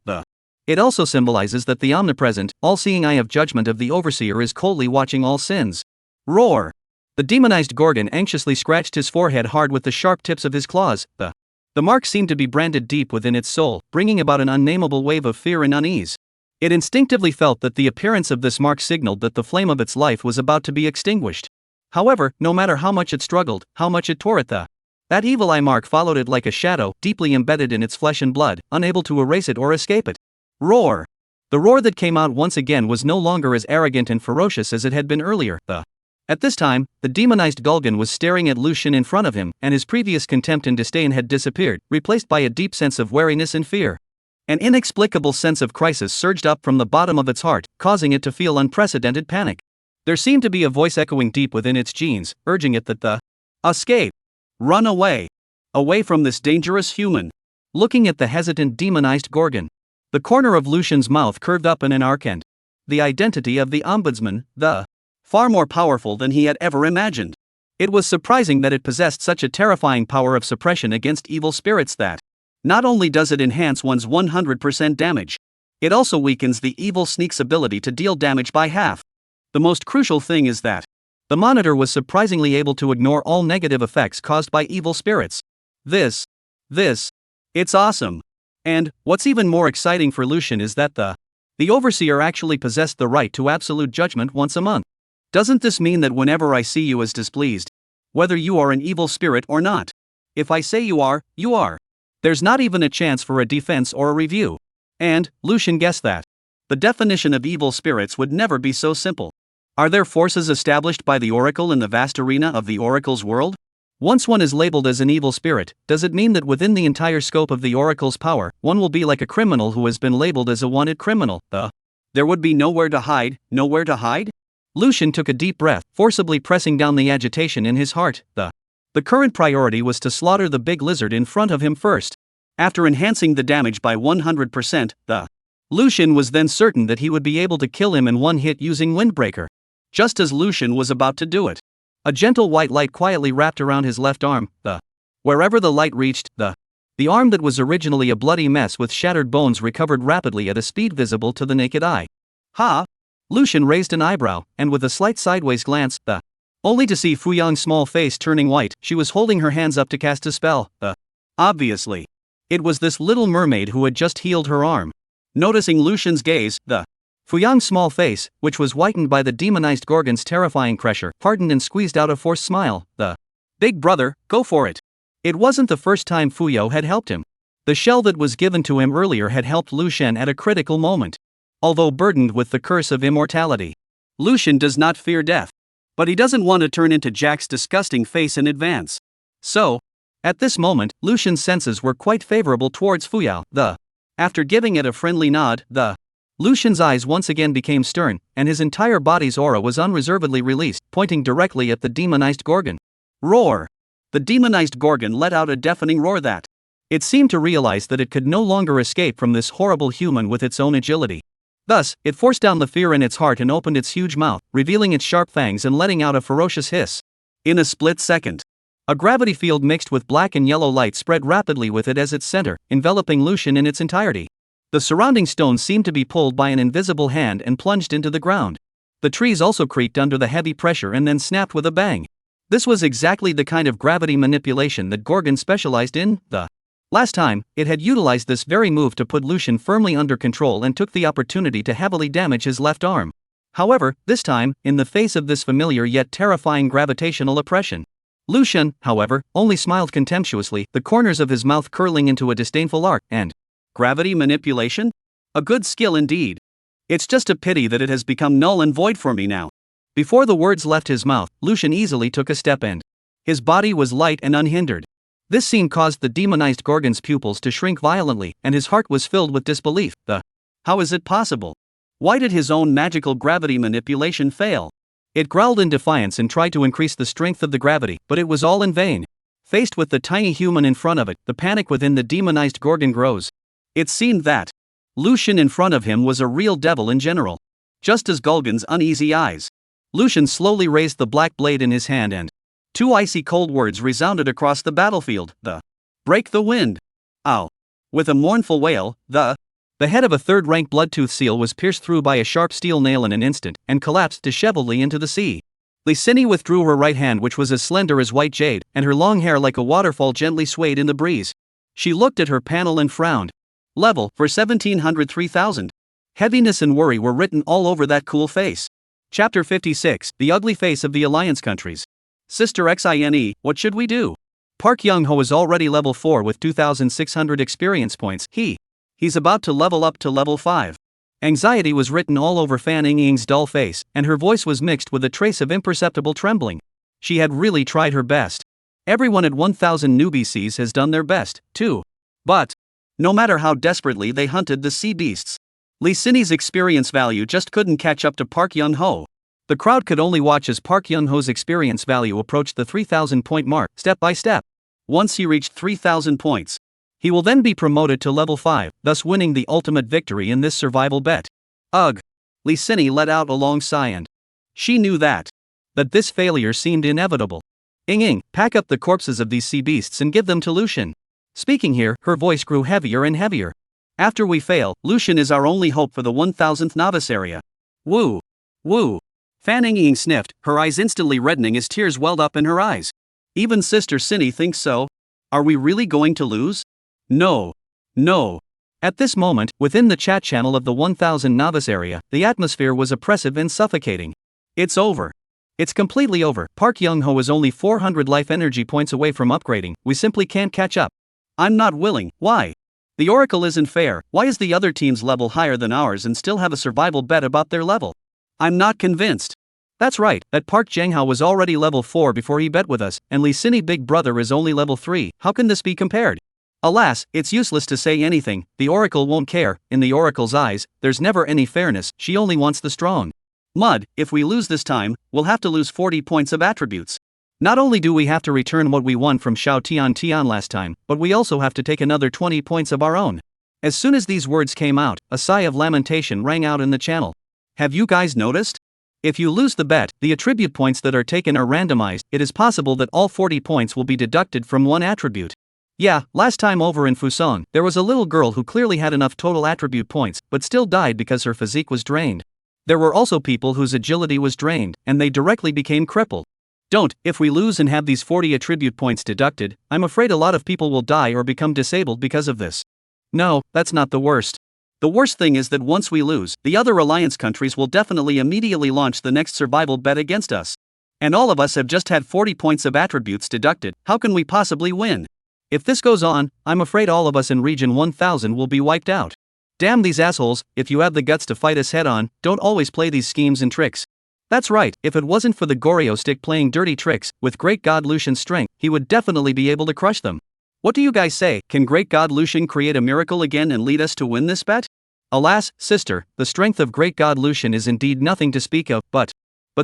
it also symbolizes that the omnipresent, all-seeing eye of judgment of the Overseer is coldly watching all sins. Roar! The demonized Gorgon anxiously scratched his forehead hard with the sharp tips of his claws. The mark seemed to be branded deep within its soul, bringing about an unnameable wave of fear and unease. It instinctively felt that the appearance of this mark signaled that the flame of its life was about to be extinguished. However, no matter how much it struggled, how much it tore at that evil eye mark followed it like a shadow, deeply embedded in its flesh and blood, unable to erase it or escape it. Roar! The roar that came out once again was no longer as arrogant and ferocious as it had been earlier. At this time, the demonized Gorgon was staring at Lucian in front of him, and his previous contempt and disdain had disappeared, replaced by a deep sense of wariness and fear. An inexplicable sense of crisis surged up from the bottom of its heart, causing it to feel unprecedented panic. There seemed to be a voice echoing deep within its genes, urging it that escape! Run away! Away from this dangerous human! Looking at the hesitant demonized Gorgon, the corner of Lucian's mouth curved up in an arc, and the identity of the ombudsman, far more powerful than he had ever imagined. It was surprising that it possessed such a terrifying power of suppression against evil spirits that not only does it enhance one's 100% damage, it also weakens the evil sneak's ability to deal damage by half. The most crucial thing is that the monitor was surprisingly able to ignore all negative effects caused by evil spirits. It's awesome. And, what's even more exciting for Lucian is that the Overseer actually possessed the right to absolute judgment once a month. Doesn't this mean that whenever I see you as displeased, whether you are an evil spirit or not, if I say you are, you are. There's not even a chance for a defense or a review. And, Lucian guessed that the definition of evil spirits would never be so simple. Are there forces established by the Oracle in the vast arena of the Oracle's world? Once one is labeled as an evil spirit, does it mean that within the entire scope of the Oracle's power, one will be like a criminal who has been labeled as a wanted criminal? There would be nowhere to hide, nowhere to hide? Lucian took a deep breath, forcibly pressing down the agitation in his heart. The current priority was to slaughter the big lizard in front of him first. After enhancing the damage by 100%, Lucian was then certain that he would be able to kill him in one hit using Windbreaker. just as Lucian was about to do it. A gentle white light quietly wrapped around his left arm, wherever the light reached, the arm that was originally a bloody mess with shattered bones recovered rapidly at a speed visible to the naked eye. Ha! Lucian raised an eyebrow, and with a slight sideways glance, only to see Fuyang's small face turning white. She was holding her hands up to cast a spell. Obviously, it was this little mermaid who had just healed her arm. Noticing Lucian's gaze, Fuyang's small face, which was whitened by the demonized Gorgon's terrifying pressure, hardened and squeezed out a forced smile. Big brother, go for it. It wasn't the first time Fuyo had helped him. The shell that was given to him earlier had helped Lucian at a critical moment. Although burdened with the curse of immortality, Lucian does not fear death. But he doesn't want to turn into Jack's disgusting face in advance. So, at this moment, Lucian's senses were quite favorable towards Fuyao. After giving it a friendly nod, Lucian's eyes once again became stern, and his entire body's aura was unreservedly released, pointing directly at the demonized Gorgon. Roar! The demonized Gorgon let out a deafening roar that it seemed to realize that it could no longer escape from this horrible human with its own agility. Thus, it forced down the fear in its heart and opened its huge mouth, revealing its sharp fangs and letting out a ferocious hiss. In a split second, a gravity field mixed with black and yellow light spread rapidly with it as its center, enveloping Lucian in its entirety. The surrounding stones seemed to be pulled by an invisible hand and plunged into the ground. The trees also creaked under the heavy pressure and then snapped with a bang. This was exactly the kind of gravity manipulation that Gorgon specialized in. Last time, it had utilized this very move to put Lucian firmly under control and took the opportunity to heavily damage his left arm. However, this time, in the face of this familiar yet terrifying gravitational oppression, Lucian, however, only smiled contemptuously, the corners of his mouth curling into a disdainful arc, and gravity manipulation? A good skill indeed. It's just a pity that it has become null and void for me now. Before the words left his mouth, Lucian easily took a step and his body was light and unhindered. This scene caused the demonized Gorgon's pupils to shrink violently, and his heart was filled with disbelief. How is it possible? Why did his own magical gravity manipulation fail? It growled in defiance and tried to increase the strength of the gravity, but it was all in vain. Faced with the tiny human in front of it, the panic within the demonized Gorgon grows. It seemed that Lucian in front of him was a real devil in general. Just as Gorgon's uneasy eyes, Lucian slowly raised the black blade in his hand and two icy cold words resounded across the battlefield. Break the wind. Ow. With a mournful wail, the head of a third-rank bloodtooth seal was pierced through by a sharp steel nail in an instant, and collapsed disheveledly into the sea. Lysini withdrew her right hand, which was as slender as white jade, and her long hair like a waterfall gently swayed in the breeze. She looked at her panel and frowned. Level for 1703,000. Heaviness and worry were written all over that cool face. Chapter 56, The Ugly Face of the Alliance Countries. Sister Xine, what should we do? Park Young-ho is already level 4 with 2,600 experience points. He's about to level up to level 5. Anxiety was written all over Fan Ying's dull face, and her voice was mixed with a trace of imperceptible trembling. She had really tried her best. Everyone at 1,000 newbie seas has done their best, too. But no matter how desperately they hunted the sea beasts, Lysini's experience value just couldn't catch up to Park Young-ho. The crowd could only watch as Park Young-ho's experience value approached the 3,000 point mark, step by step. Once he reached 3,000 points, he will then be promoted to level 5, thus winning the ultimate victory in this survival bet. Ugh! Lysini let out a long sigh and she knew that this failure seemed inevitable. Ing, pack up the corpses of these sea beasts and give them to Lucian. Speaking here, her voice grew heavier and heavier. After we fail, Lucian is our only hope for the 1,000th novice area. Woo! Woo! Fan Ying sniffed, her eyes instantly reddening as tears welled up in her eyes. Even Sister Cinny thinks so. Are we really going to lose? No. No. At this moment, within the chat channel of the 1,000 novice area, the atmosphere was oppressive and suffocating. It's over. It's completely over. Park Young-ho is only 400 life energy points away from upgrading. We simply can't catch up. I'm not willing. Why? The Oracle isn't fair. Why is the other team's level higher than ours and still have a survival bet about their level? I'm not convinced. That's right, that Park Jang-hao was already level 4 before he bet with us, and Lysini big brother is only level 3. How can this be compared? Alas, it's useless to say anything. The Oracle won't care. In the Oracle's eyes, there's never any fairness. She only wants the strong. Mud, if we lose this time, we'll have to lose 40 points of attributes. Not only do we have to return what we won from Xiao Tian last time, but we also have to take another 20 points of our own. As soon as these words came out, a sigh of lamentation rang out in the channel. Have you guys noticed? If you lose the bet, the attribute points that are taken are randomized. It is possible that all 40 points will be deducted from one attribute. Yeah, last time over in Fusong, there was a little girl who clearly had enough total attribute points, but still died because her physique was drained. There were also people whose agility was drained, and they directly became crippled. If we lose and have these 40 attribute points deducted, I'm afraid a lot of people will die or become disabled because of this. No, that's not the worst. The worst thing is that once we lose, the other alliance countries will definitely immediately launch the next survival bet against us. And all of us have just had 40 points of attributes deducted. How can we possibly win? If this goes on, I'm afraid all of us in Region 1000 will be wiped out. Damn these assholes, if you have the guts to fight us head on, don't always play these schemes and tricks. That's right, if it wasn't for the Goryo stick playing dirty tricks, with Great God Lucian's strength, he would definitely be able to crush them. What do you guys say? Can Great God Lucian create a miracle again and lead us to win this bet? Alas, sister, the strength of Great God Lucian is indeed nothing to speak of, but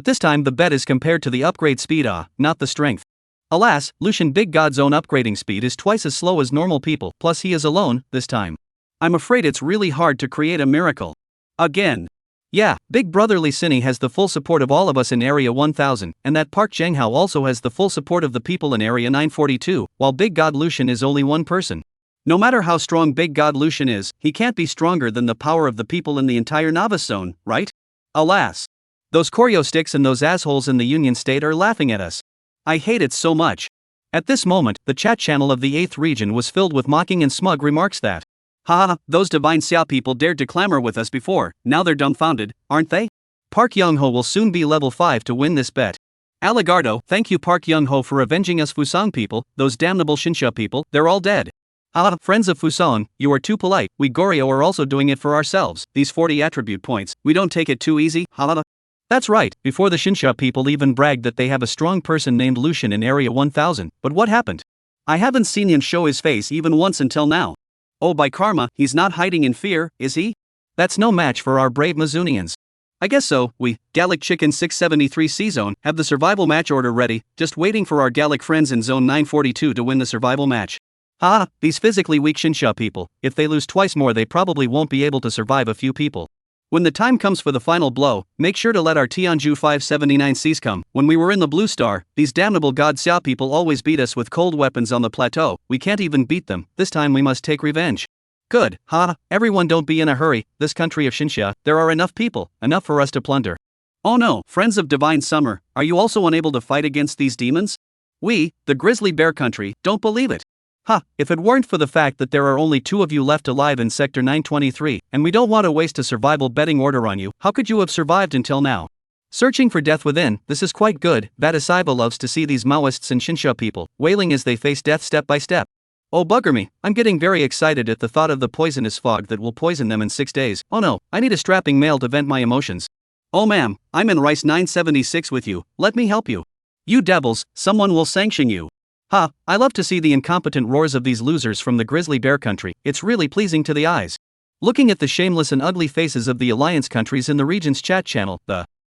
this time the bet is compared to the upgrade speed, not the strength. Alas, Lucian Big God's own upgrading speed is twice as slow as normal people, plus he is alone, this time. I'm afraid it's really hard to create a miracle. Again. Yeah, Big Brother Lee Sin has the full support of all of us in Area 1000, and that Park Jenghao also has the full support of the people in Area 942, while Big God Lucian is only one person. No matter how strong Big God Lucian is, he can't be stronger than the power of the people in the entire Novice Zone, right? Alas. Those Koryo sticks and those assholes in the Union State are laughing at us. I hate it so much. At this moment, the chat channel of the 8th region was filled with mocking and smug remarks that, haha, those divine Xia people dared to clamor with us before, now they're dumbfounded, aren't they? Park Young-ho will soon be level 5 to win this bet. Aligardo, thank you Park Young-ho for avenging us Fusong people, those damnable Shinsha people, they're all dead. Haha, friends of Fusong, you are too polite, we Goryo are also doing it for ourselves, these 40 attribute points, we don't take it too easy, haha. That's right, before the Shinsha people even bragged that they have a strong person named Lucian in Area 1000, but what happened? I haven't seen him show his face even once until now. Oh, by karma, he's not hiding in fear, is he? That's no match for our brave Mizunians. I guess so, we, Gallic Chicken 673 C-Zone, have the survival match order ready, just waiting for our Gallic friends in Zone 942 to win the survival match. Haha, these physically weak Shinsha people, if they lose twice more they probably won't be able to survive a few people. When the time comes for the final blow, make sure to let our Tianju 579 Cs come. When we were in the Blue Star, these damnable God Xia people always beat us with cold weapons on the plateau, we can't even beat them, this time we must take revenge. Good, everyone don't be in a hurry, this country of Shinsha, there are enough people, enough for us to plunder. Oh no, friends of Divine Summer, are you also unable to fight against these demons? We, the Grizzly Bear Country, don't believe it. If it weren't for the fact that there are only 2 of you left alive in Sector 923, and we don't want to waste a survival betting order on you, how could you have survived until now? Searching for death within, this is quite good, Vatasaiba loves to see these Maoists and Shinsha people, wailing as they face death step by step. Oh bugger me, I'm getting very excited at the thought of the poisonous fog that will poison them in 6 days, oh no, I need a strapping male to vent my emotions. Oh ma'am, I'm in Rice 976 with you, let me help you. You devils, someone will sanction you. I love to see the incompetent roars of these losers from the Grizzly Bear Country, it's really pleasing to the eyes. Looking at the shameless and ugly faces of the alliance countries in the region's chat channel,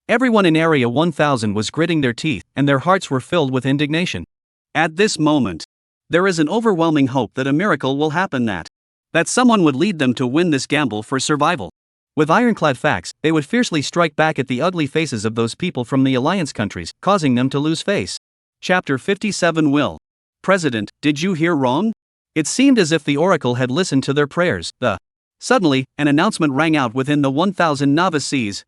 everyone in Area 1000 was gritting their teeth, and their hearts were filled with indignation. At this moment, there is an overwhelming hope that a miracle will happen that someone would lead them to win this gamble for survival. With ironclad facts, they would fiercely strike back at the ugly faces of those people from the alliance countries, causing them to lose face. Chapter 57 Will. President, did you hear wrong? It seemed as if the oracle had listened to their prayers. Suddenly, an announcement rang out within the 1000 novice Cs.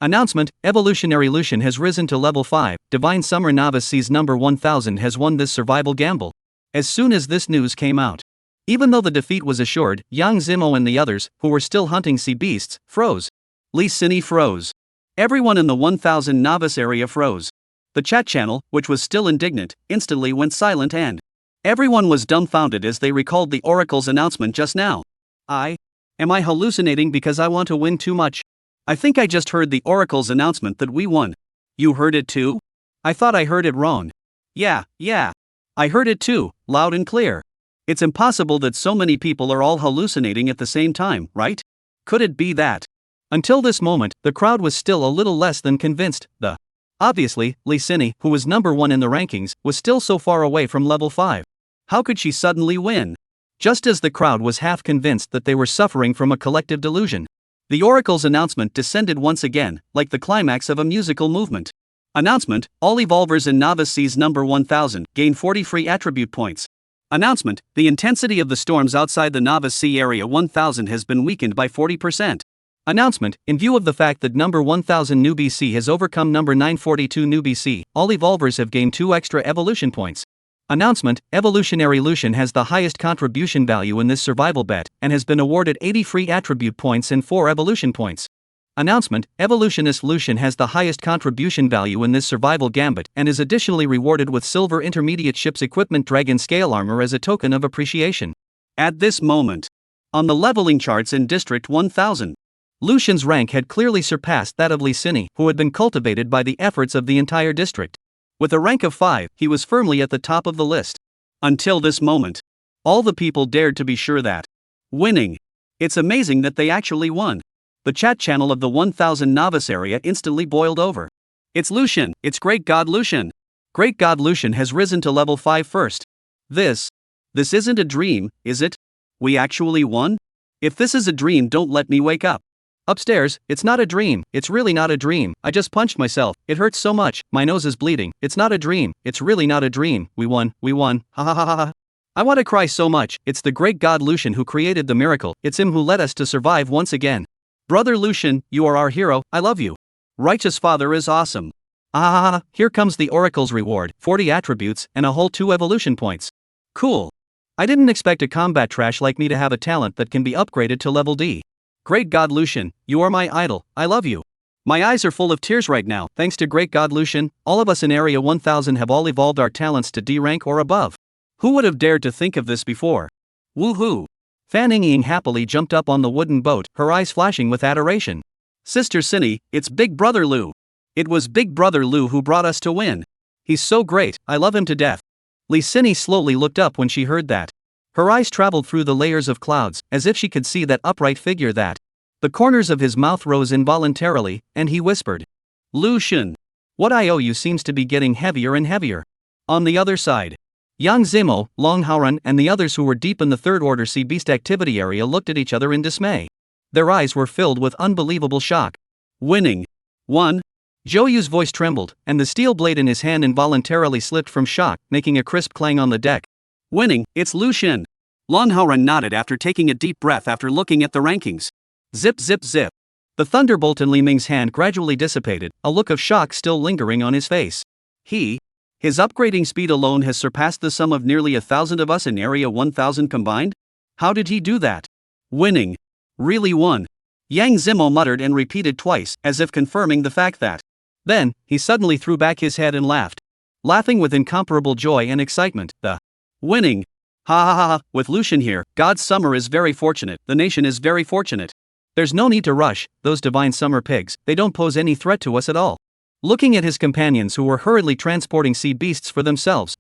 Announcement, Evolutionary Lucian has risen to level 5, Divine Summer Novice Cs number 1000 has won this survival gamble. As soon as this news came out, even though the defeat was assured, Yang Zimo and the others, who were still hunting sea beasts, froze. Lee Sin froze. Everyone in the 1000 novice area froze. The chat channel, which was still indignant, instantly went silent and everyone was dumbfounded as they recalled the oracle's announcement just now. Am I hallucinating because I want to win too much? I think I just heard the oracle's announcement that we won. You heard it too? I thought I heard it wrong. Yeah. I heard it too, loud and clear. It's impossible that so many people are all hallucinating at the same time, right? Could it be that? Until this moment, the crowd was still a little less than convinced. Obviously, Lee Sin, who was number 1 in the rankings, was still so far away from level 5. How could she suddenly win? Just as the crowd was half convinced that they were suffering from a collective delusion. The oracle's announcement descended once again, like the climax of a musical movement. Announcement: all evolvers in Novice Seas number 1000 gain 40 free attribute points. Announcement: the intensity of the storms outside the Novice Sea Area 1000 has been weakened by 40%. Announcement: in view of the fact that number 1000 new BC has overcome number 942 new BC, all evolvers have gained 2 extra evolution points. Announcement: Evolutionary Lucian has the highest contribution value in this survival bet, and has been awarded 80 free attribute points and 4 evolution points. Announcement: Evolutionist Lucian has the highest contribution value in this survival gambit, and is additionally rewarded with silver intermediate ship's equipment dragon scale armor as a token of appreciation. At this moment, on the leveling charts in District 1000, Lucian's rank had clearly surpassed that of Licini, who had been cultivated by the efforts of the entire district. With a rank of 5, he was firmly at the top of the list. Until this moment, all the people dared to be sure that winning. It's amazing that they actually won. The chat channel of the 1000 novice area instantly boiled over. It's Lucian, it's Great God Lucian. Great God Lucian has risen to level 5 first. This isn't a dream, is it? We actually won? If this is a dream, don't let me wake up. Upstairs, it's not a dream, it's really not a dream, I just punched myself, it hurts so much, my nose is bleeding, it's not a dream, it's really not a dream, we won, ha ha ha ha ha. I want to cry so much, it's the Great God Lucian who created the miracle, it's him who led us to survive once again. Brother Lucian, you are our hero, I love you. Righteous Father is awesome. Ah, here comes the Oracle's reward, 40 attributes, and a whole 2 evolution points. Cool. I didn't expect a combat trash like me to have a talent that can be upgraded to level D. Great God Lucian, you are my idol, I love you. My eyes are full of tears right now, thanks to Great God Lucian, all of us in Area 1000 have all evolved our talents to D rank or above. Who would have dared to think of this before? Woohoo! Fan Ying happily jumped up on the wooden boat, her eyes flashing with adoration. Sister Cindy, it's Big Brother Lou. It was Big Brother Lou who brought us to win. He's so great, I love him to death. Licini slowly looked up when she heard that. Her eyes traveled through the layers of clouds, as if she could see that upright figure that. The corners of his mouth rose involuntarily, and he whispered. Lucian. What I owe you seems to be getting heavier and heavier. On the other side, Yang Zimo, Long Haoran, and the others who were deep in the Third Order Sea Beast activity area looked at each other in dismay. Their eyes were filled with unbelievable shock. Winning. 1. Zhou Yu's voice trembled, and the steel blade in his hand involuntarily slipped from shock, making a crisp clang on the deck. Winning, it's Lucian. Long Haoran nodded after taking a deep breath after looking at the rankings. Zip zip zip. The thunderbolt in Li Ming's hand gradually dissipated, a look of shock still lingering on his face. His upgrading speed alone has surpassed the sum of nearly 1,000 of us in Area 1000 combined? How did he do that? Winning. Really won. Yang Zimo muttered and repeated twice, as if confirming the fact that. Then, he suddenly threw back his head and laughed. Laughing with incomparable joy and excitement, winning. Ha ha ha ha, with Lucian here, God's summer is very fortunate, the nation is very fortunate. There's no need to rush, those divine summer pigs, they don't pose any threat to us at all. Looking at his companions who were hurriedly transporting sea beasts for themselves,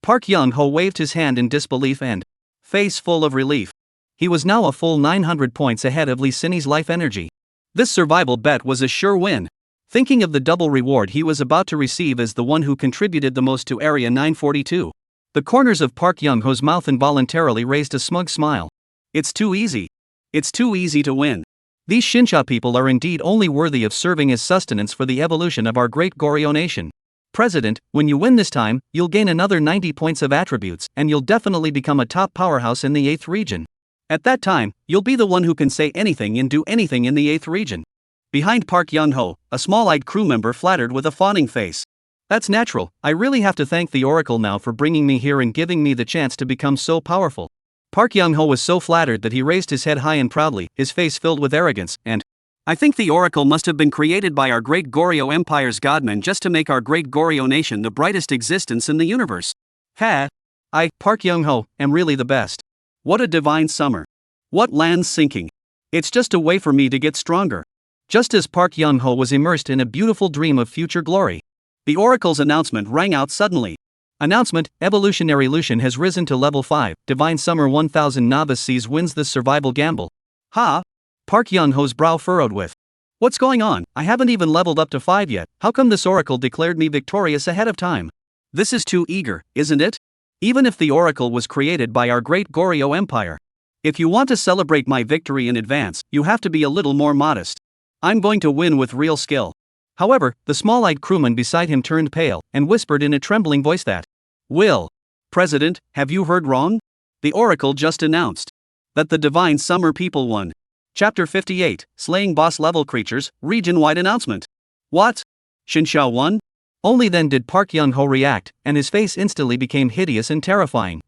Park Young-ho waved his hand in disbelief and face full of relief. He was now a full 900 points ahead of Licini's life energy. This survival bet was a sure win. Thinking of the double reward he was about to receive as the one who contributed the most to Area 942. The corners of Park Young-ho's mouth involuntarily raised a smug smile. It's too easy. It's too easy to win. These Shinsha people are indeed only worthy of serving as sustenance for the evolution of our great Goryeo nation. President, when you win this time, you'll gain another 90 points of attributes, and you'll definitely become a top powerhouse in the 8th region. At that time, you'll be the one who can say anything and do anything in the 8th region. Behind Park Young-ho, a small-eyed crew member flattered with a fawning face. That's natural, I really have to thank the Oracle now for bringing me here and giving me the chance to become so powerful. Park Young-ho was so flattered that he raised his head high and proudly, his face filled with arrogance, and I think the Oracle must have been created by our great Goryeo Empire's godmen just to make our great Goryeo nation the brightest existence in the universe. I, Park Young-ho, am really the best. What a divine summer. What land's sinking. It's just a way for me to get stronger. Just as Park Young-ho was immersed in a beautiful dream of future glory, the Oracle's announcement rang out suddenly. Announcement: Evolutionary Lucian has risen to level 5, Divine Summer 1000 Novice Seas wins this survival gamble. Park Young-ho's brow furrowed with. What's going on? I haven't even leveled up to 5 yet, how come this Oracle declared me victorious ahead of time? This is too eager, isn't it? Even if the Oracle was created by our great Goryeo Empire, If you want to celebrate my victory in advance, you have to be a little more modest. I'm going to win with real skill. However, the small-eyed crewman beside him turned pale and whispered in a trembling voice that, Will, President, have you heard wrong? The Oracle just announced that the Divine Summer people won. Chapter 58, Slaying Boss-Level Creatures, Region-Wide Announcement. What? Xinsha won? Only then did Park Young-ho react, and his face instantly became hideous and terrifying.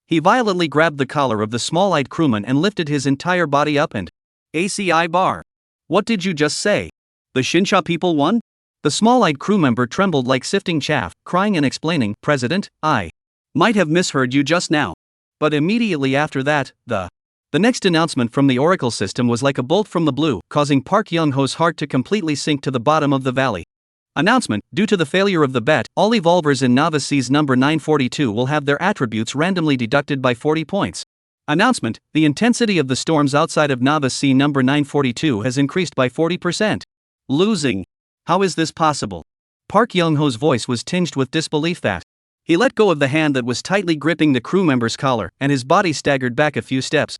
He violently grabbed the collar of the small-eyed crewman and lifted his entire body up and ACI bar. What did you just say? The Xinsha people won? The small-eyed crew member trembled like sifting chaff, crying and explaining, President, I might have misheard you just now. But immediately after that, the next announcement from the Oracle system was like a bolt from the blue, causing Park Young-ho's heart to completely sink to the bottom of the valley. Announcement: due to the failure of the bet, all evolvers in Novice Seas number 942 will have their attributes randomly deducted by 40 points. Announcement: the intensity of the storms outside of Novice Sea number 942 has increased by 40%. Losing. How is this possible? Park Young-ho's voice was tinged with disbelief that he let go of the hand that was tightly gripping the crew member's collar, and his body staggered back a few steps.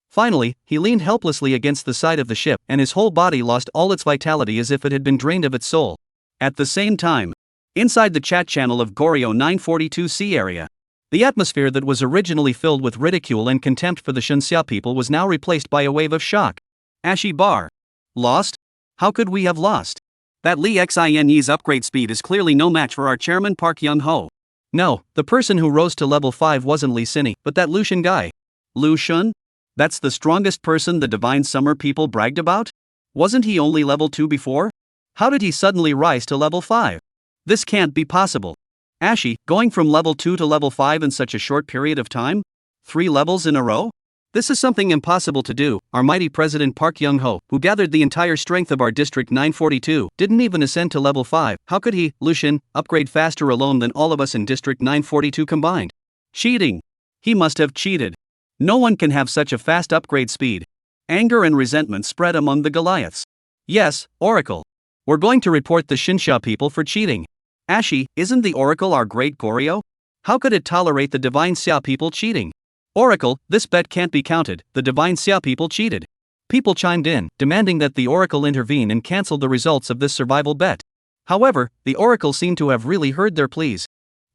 Finally, he leaned helplessly against the side of the ship, and his whole body lost all its vitality as if it had been drained of its soul. At the same time, inside the chat channel of Goryo 942C area, the atmosphere that was originally filled with ridicule and contempt for the Xinsha people was now replaced by a wave of shock. Ashi bar. Lost? How could we have lost? That Li Xine's upgrade speed is clearly no match for our chairman Park Young-ho. No, the person who rose to level 5 wasn't Li Xini, but that Lu Xun guy. Lu Xun? That's the strongest person the Divine Summer people bragged about? Wasn't he only level 2 before? How did he suddenly rise to level 5? This can't be possible. Ashi, going from level 2 to level 5 in such a short period of time? 3 levels in a row? This is something impossible to do. Our mighty President Park Young-ho, who gathered the entire strength of our District 942, didn't even ascend to level 5. How could he, Lu Xun, upgrade faster alone than all of us in District 942 combined? Cheating. He must have cheated. No one can have such a fast upgrade speed. Anger and resentment spread among the Goliaths. Yes, Oracle. We're going to report the Xinsha people for cheating. Ashi, isn't the Oracle our great Goryo? How could it tolerate the Divine Xia people cheating? Oracle, this bet can't be counted, the Divine Xia people cheated. People chimed in, demanding that the Oracle intervene and cancel the results of this survival bet. However, the Oracle seemed to have really heard their pleas.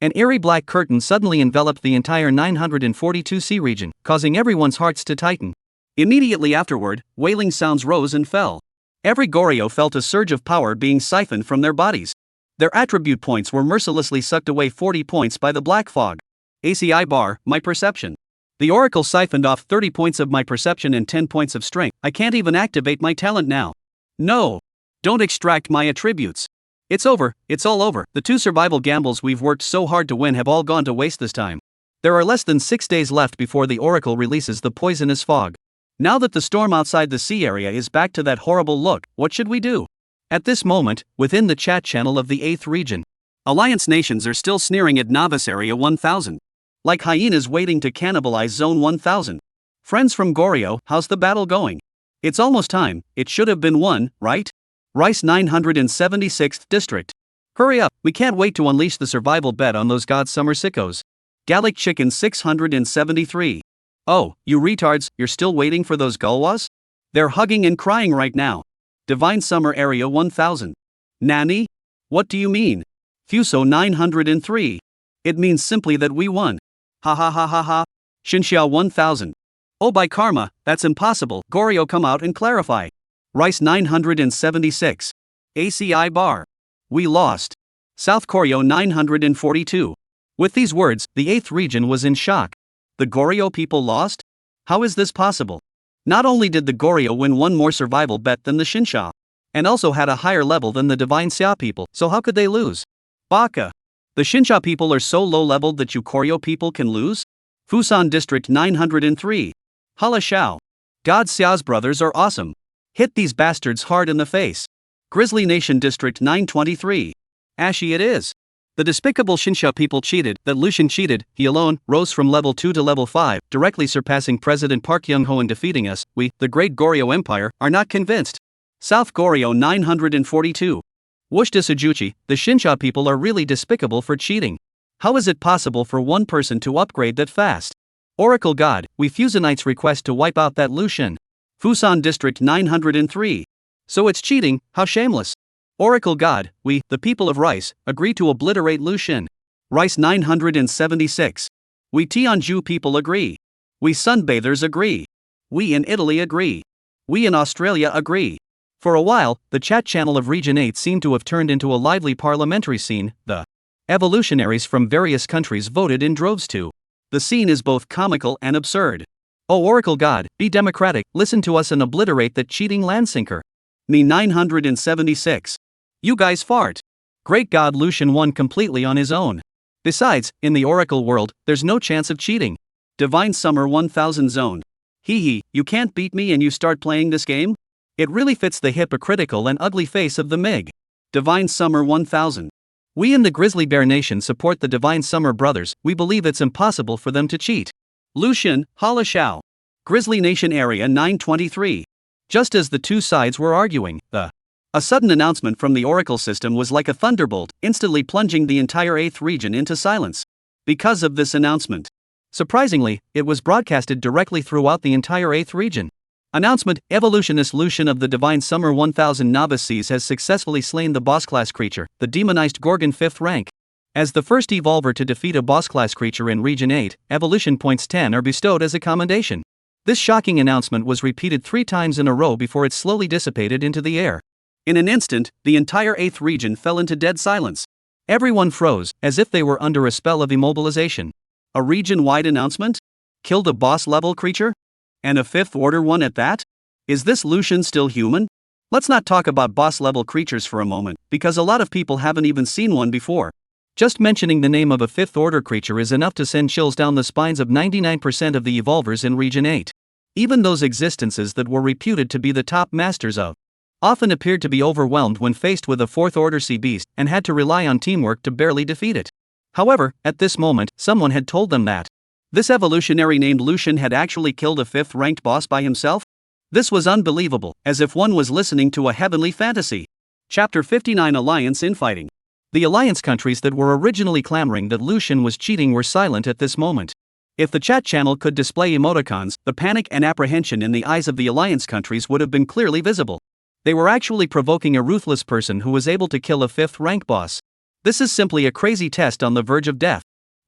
An eerie black curtain suddenly enveloped the entire 942C region, causing everyone's hearts to tighten. Immediately afterward, wailing sounds rose and fell. Every Goryo felt a surge of power being siphoned from their bodies. Their attribute points were mercilessly sucked away 40 points by the black fog. ACI bar, my perception. The Oracle siphoned off 30 points of my perception and 10 points of strength. I can't even activate my talent now. No. Don't extract my attributes. It's over, it's all over. The 2 survival gambles we've worked so hard to win have all gone to waste this time. There are less than 6 days left before the Oracle releases the poisonous fog. Now that the storm outside the sea area is back to that horrible look, what should we do? At this moment, within the chat channel of the 8th region, Alliance nations are still sneering at Novice Area 1000. Like hyenas waiting to cannibalize Zone 1000. Friends from Goryo, how's the battle going? It's almost time, it should have been won, right? Rice 976th District. Hurry up, we can't wait to unleash the survival bet on those god summer sickos. Gallic Chicken 673. Oh, you retards, you're still waiting for those Gulwas? They're hugging and crying right now. Divine Summer Area 1000. Nani? What do you mean? Fuso 903. It means simply that we won. Ha ha ha ha ha. Xinsha 1000. Oh, by karma, that's impossible. Goryo, come out and clarify. Rice 976. ACI bar. We lost. South Koryo 942. With these words, the 8th region was in shock. The Goryo people lost? How is this possible? Not only did the Goryo win one more survival bet than the Xinsha, and also had a higher level than the Divine Xia people, so how could they lose? Baka. The Xinsha people are so low-leveled that you Koryo people can lose? Fusan District 903. Hala Shao. God Xia's brothers are awesome. Hit these bastards hard in the face. Grizzly Nation District 923. Ashi it is. The despicable Xinsha people cheated, that Lu Xun cheated, he alone, rose from level 2 to level 5, directly surpassing President Park Young-ho and defeating us. We, the Great Goryo Empire, are not convinced. South Goryo 942. Wushta Sujuchi, the Xinsha people are really despicable for cheating. How is it possible for one person to upgrade that fast? Oracle God, we Fusonites request to wipe out that Lucian. Fusan District 903. So it's cheating, how shameless. Oracle God, we, the people of Rice, agree to obliterate Lucian. Rice 976. We Tianju people agree. We sunbathers agree. We in Italy agree. We in Australia agree. For a while, the chat channel of Region 8 seemed to have turned into a lively parliamentary scene. The evolutionaries from various countries voted in droves to. The scene is both comical and absurd. Oh Oracle God, be democratic, listen to us and obliterate that cheating landsinker. Me 976. You guys fart. Great God, Lucian won completely on his own. Besides, in the Oracle world, there's no chance of cheating. Divine Summer 1000 Zone. Hee hee, you can't beat me and you start playing this game? It really fits the hypocritical and ugly face of the MIG. Divine Summer 1000. We in the Grizzly Bear Nation support the Divine Summer brothers, we believe it's impossible for them to cheat. Lucian, holla shao. Grizzly Nation Area 923. Just as the two sides were arguing, a sudden announcement from the Oracle system was like a thunderbolt, instantly plunging the entire 8th region into silence. Because of this announcement. Surprisingly, it was broadcasted directly throughout the entire 8th region. Announcement: Evolutionist Lucian of the Divine Summer 1000 Novice Seas has successfully slain the boss class creature, the demonized Gorgon 5th rank. As the first evolver to defeat a boss class creature in Region 8, evolution points 10 are bestowed as a commendation. This shocking announcement was repeated 3 times in a row before it slowly dissipated into the air. In an instant, the entire 8th region fell into dead silence. Everyone froze, as if they were under a spell of immobilization. A region-wide announcement? Killed a boss-level creature? And a 5th order one at that? Is this Lucian still human? Let's not talk about boss-level creatures for a moment, because a lot of people haven't even seen one before. Just mentioning the name of a 5th order creature is enough to send chills down the spines of 99% of the evolvers in Region 8. Even those existences that were reputed to be the top masters of often appeared to be overwhelmed when faced with a 4th order sea beast and had to rely on teamwork to barely defeat it. However, at this moment, someone had told them that this evolutionary named Lucian had actually killed a 5th ranked boss by himself? This was unbelievable, as if one was listening to a heavenly fantasy. Chapter 59 Alliance Infighting. The alliance countries that were originally clamoring that Lucian was cheating were silent at this moment. If the chat channel could display emoticons, the panic and apprehension in the eyes of the alliance countries would have been clearly visible. They were actually provoking a ruthless person who was able to kill a 5th rank boss. This is simply a crazy test on the verge of death.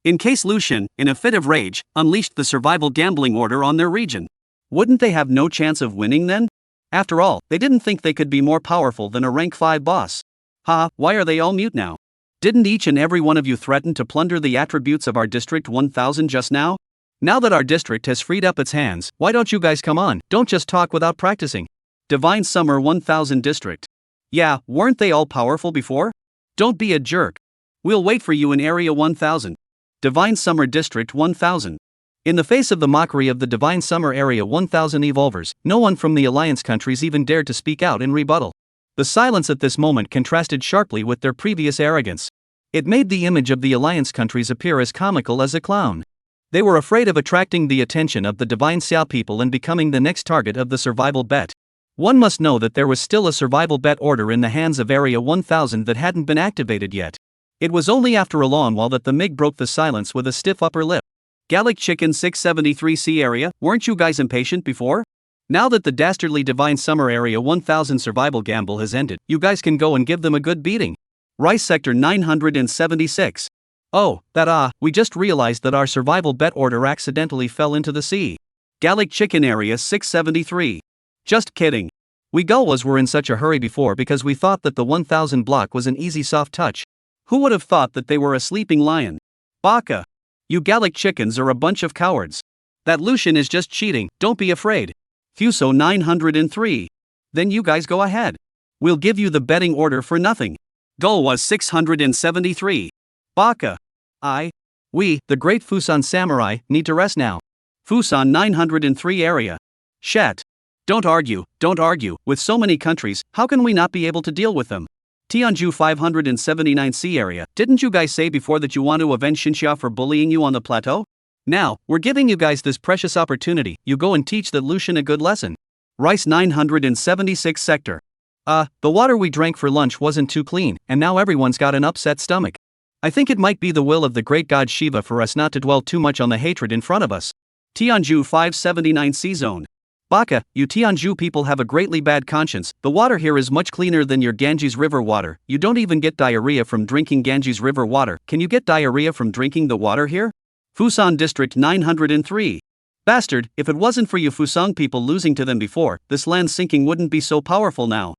In case Lucian, in a fit of rage, unleashed the survival gambling order on their region. Wouldn't they have no chance of winning then? After all, they didn't think they could be more powerful than a rank 5 boss. Why are they all mute now? Didn't each and every one of you threaten to plunder the attributes of our District 1000 just now? Now that our district has freed up its hands, why don't you guys come on, don't just talk without practicing. Divine Summer 1000 District. Yeah, weren't they all powerful before? Don't be a jerk. We'll wait for you in Area 1000. Divine Summer District 1000. In the face of the mockery of the Divine Summer Area 1000 evolvers, no one from the alliance countries even dared to speak out in rebuttal. The silence at this moment contrasted sharply with their previous arrogance. It made the image of the alliance countries appear as comical as a clown. They were afraid of attracting the attention of the Divine Xiao people and becoming the next target of the survival bet. One must know that there was still a survival bet order in the hands of Area 1000 that hadn't been activated yet. It was only after a long while that the MiG broke the silence with a stiff upper lip. Gallic Chicken 673C Area, weren't you guys impatient before? Now that the dastardly Divine Summer Area 1000 survival gamble has ended, you guys can go and give them a good beating. Rice Sector 976. Oh, we just realized that our survival bet order accidentally fell into the sea. Gallic Chicken Area 673. Just kidding. We Gulwas were in such a hurry before because we thought that the 1000 block was an easy soft touch. Who would have thought that they were a sleeping lion? Baka. You Gallic chickens are a bunch of cowards. That Lucian is just cheating, don't be afraid. Fuso 903. Then you guys go ahead. We'll give you the betting order for nothing. Gulwas 673. Baka. We, the great Fusan samurai, need to rest now. Fusan 903 Area. Shet. Don't argue, with so many countries, how can we not be able to deal with them? Tianju 579C Area, didn't you guys say before that you want to avenge Xinxia for bullying you on the plateau? Now, we're giving you guys this precious opportunity, you go and teach that Lucian a good lesson. Rice 976 Sector. The water we drank for lunch wasn't too clean, and now everyone's got an upset stomach. I think it might be the will of the great god Shiva for us not to dwell too much on the hatred in front of us. Tianju 579 C-Zone. Baka, you Tianju people have a greatly bad conscience. The water here is much cleaner than your Ganges River water. You don't even get diarrhea from drinking Ganges River water. Can you get diarrhea from drinking the water here? Fusan District 903. Bastard, if it wasn't for you Fusang people losing to them before, this land sinking wouldn't be so powerful now.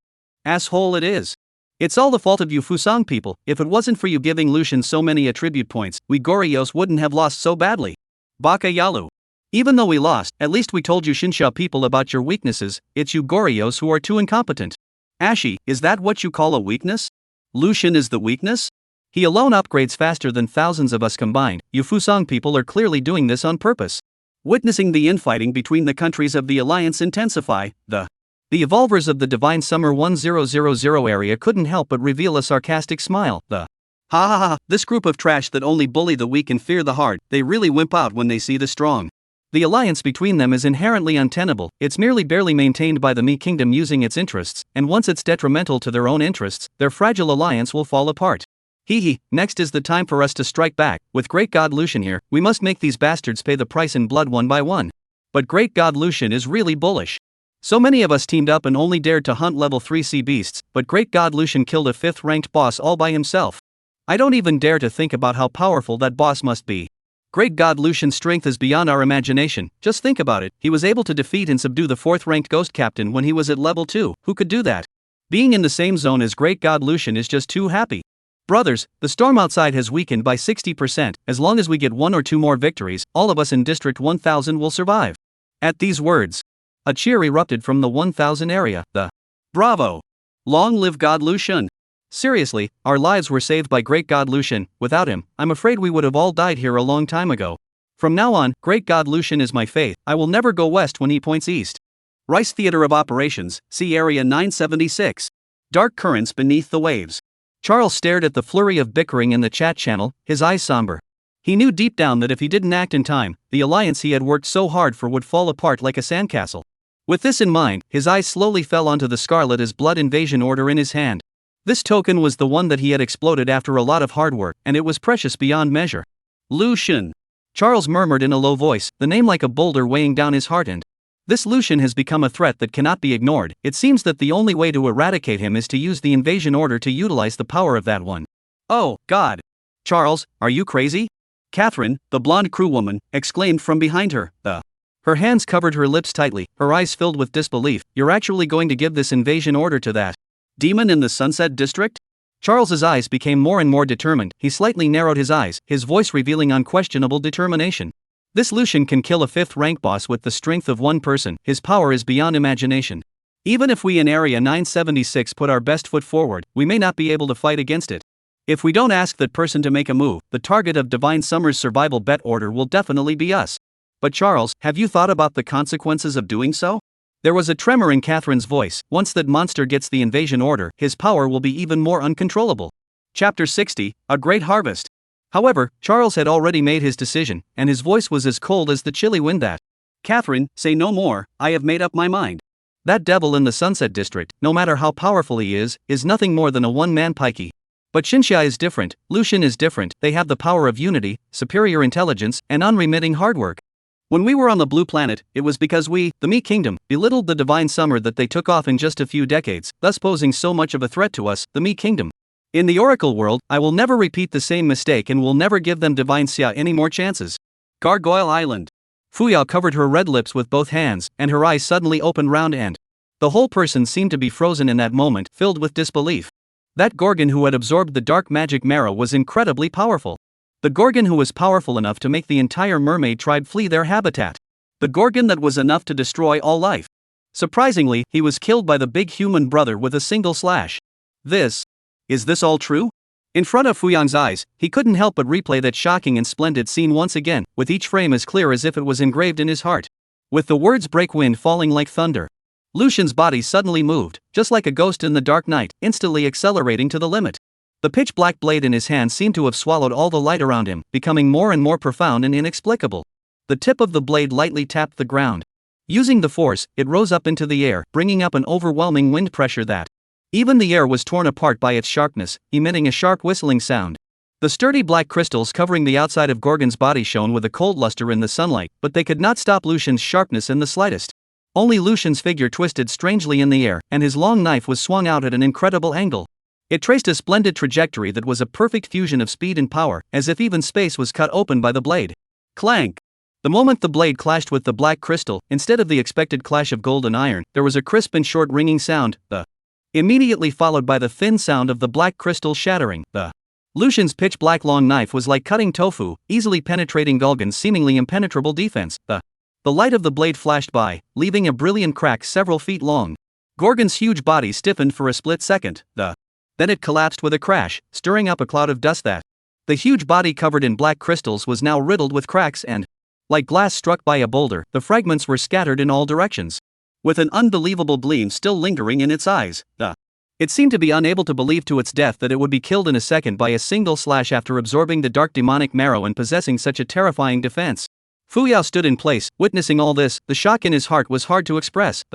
Asshole it is. It's all the fault of you Fusang people. If it wasn't for you giving Lucian so many attribute points, we Goryos wouldn't have lost so badly. Baka Yalu. Even though we lost, at least we told you Shinsha people about your weaknesses. It's you Goryos who are too incompetent. Ashi, is that what you call a weakness? Lucian is the weakness? He alone upgrades faster than thousands of us combined. You Fusang people are clearly doing this on purpose. Witnessing the infighting between the countries of the Alliance intensify, the evolvers of the Divine Summer 1000 area couldn't help but reveal a sarcastic smile. Ha ha ha, this group of trash that only bully the weak and fear the hard, they really wimp out when they see the strong. The alliance between them is inherently untenable. It's merely barely maintained by the Me Kingdom using its interests, and once it's detrimental to their own interests, their fragile alliance will fall apart. Hee, next is the time for us to strike back. With Great God Lucian here, we must make these bastards pay the price in blood one by one. But Great God Lucian is really bullish. So many of us teamed up and only dared to hunt level 3 sea beasts, but Great God Lucian killed a 5th ranked boss all by himself. I don't even dare to think about how powerful that boss must be. Great God Lucian's strength is beyond our imagination. Just think about it, he was able to defeat and subdue the 4th ranked ghost captain when he was at level 2, who could do that? Being in the same zone as Great God Lucian is just too happy. Brothers, the storm outside has weakened by 60%, as long as we get 1 or 2 more victories, all of us in District 1000 will survive. At these words, a cheer erupted from the 1000 area. Bravo! Long live God Lucian! Seriously, our lives were saved by Great God Lucian. Without him, I'm afraid we would have all died here a long time ago. From now on, Great God Lucian is my faith. I will never go west when he points east. Rice Theater of Operations, see Area 976. Dark currents beneath the waves. Charles stared at the flurry of bickering in the chat channel, his eyes somber. He knew deep down that if he didn't act in time, the alliance he had worked so hard for would fall apart like a sandcastle. With this in mind, his eyes slowly fell onto the scarlet as blood invasion order in his hand. This token was the one that he had exploded after a lot of hard work, and it was precious beyond measure. Lucian. Charles murmured in a low voice, the name like a boulder weighing down his heart, and this Lucian has become a threat that cannot be ignored. It seems that the only way to eradicate him is to use the invasion order to utilize the power of that one. Oh, God. Charles, are you crazy? Catherine, the blonde crewwoman, exclaimed from behind her. Her hands covered her lips tightly, her eyes filled with disbelief. You're actually going to give this invasion order to that demon in the Sunset District? Charles's eyes became more and more determined. He slightly narrowed his eyes, his voice revealing unquestionable determination. This Lucian can kill a 5th rank boss with the strength of one person. His power is beyond imagination. Even if we in Area 976 put our best foot forward, we may not be able to fight against it. If we don't ask that person to make a move, the target of Divine Summer's survival bet order will definitely be us. But Charles, have you thought about the consequences of doing so? There was a tremor in Catherine's voice. Once that monster gets the invasion order, his power will be even more uncontrollable. Chapter 60, A Great Harvest. However, Charles had already made his decision, and his voice was as cold as the chilly wind that. Catherine, say no more, I have made up my mind. That devil in the Sunset District, no matter how powerful he is nothing more than a one-man pikey. But Xinxia is different, Lucian is different, they have the power of unity, superior intelligence, and unremitting hard work. When we were on the Blue Planet, it was because we, the Me Kingdom, belittled the Divine Summer that they took off in just a few decades, thus posing so much of a threat to us, the Me Kingdom. In the Oracle world, I will never repeat the same mistake and will never give them Divine Xia any more chances. Gargoyle Island. Fuyao covered her red lips with both hands, and her eyes suddenly opened round and the whole person seemed to be frozen in that moment, filled with disbelief. That Gorgon who had absorbed the dark magic marrow was incredibly powerful. The Gorgon who was powerful enough to make the entire mermaid tribe flee their habitat. The Gorgon that was enough to destroy all life. Surprisingly, he was killed by the big human brother with a single slash. Is this all true? In front of Fuyang's eyes, he couldn't help but replay that shocking and splendid scene once again, with each frame as clear as if it was engraved in his heart. With the words break wind falling like thunder. Lucian's body suddenly moved, just like a ghost in the dark night, instantly accelerating to the limit. The pitch-black blade in his hand seemed to have swallowed all the light around him, becoming more and more profound and inexplicable. The tip of the blade lightly tapped the ground. Using the force, it rose up into the air, bringing up an overwhelming wind pressure that even the air was torn apart by its sharpness, emitting a sharp whistling sound. The sturdy black crystals covering the outside of Gorgon's body shone with a cold luster in the sunlight, but they could not stop Lucian's sharpness in the slightest. Only Lucian's figure twisted strangely in the air, and his long knife was swung out at an incredible angle. It traced a splendid trajectory that was a perfect fusion of speed and power, as if even space was cut open by the blade. Clank! The moment the blade clashed with the black crystal, instead of the expected clash of gold and iron, there was a crisp and short ringing sound, immediately followed by the thin sound of the black crystal shattering. Lucian's pitch-black long knife was like cutting tofu, easily penetrating Gorgon's seemingly impenetrable defense. The light of the blade flashed by, leaving a brilliant crack several feet long. Gorgon's huge body stiffened for a split second. Then it collapsed with a crash, stirring up a cloud of dust that. The huge body covered in black crystals was now riddled with cracks and, like glass struck by a boulder, the fragments were scattered in all directions. With an unbelievable gleam still lingering in its eyes, it seemed to be unable to believe to its death that it would be killed in a second by a single slash after absorbing the dark demonic marrow and possessing such a terrifying defense. Fu Yao stood in place, witnessing all this. The shock in his heart was hard to express.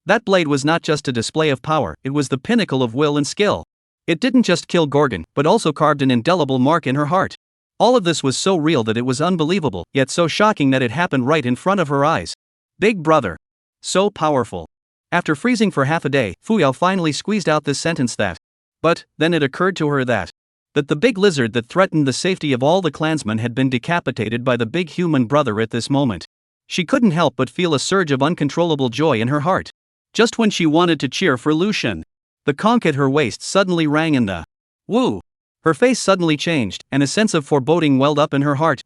That blade was not just a display of power, it was the pinnacle of will and skill. It didn't just kill Gorgon, but also carved an indelible mark in her heart. All of this was so real that it was unbelievable, yet so shocking that it happened right in front of her eyes. Big brother. So powerful. After freezing for half a day, Fu Yao finally squeezed out this sentence that. But, then it occurred to her that the big lizard that threatened the safety of all the clansmen had been decapitated by the big human brother at this moment. She couldn't help but feel a surge of uncontrollable joy in her heart. Just when she wanted to cheer for Lucian, the conch at her waist suddenly rang in the woo. Her face suddenly changed, and a sense of foreboding welled up in her heart.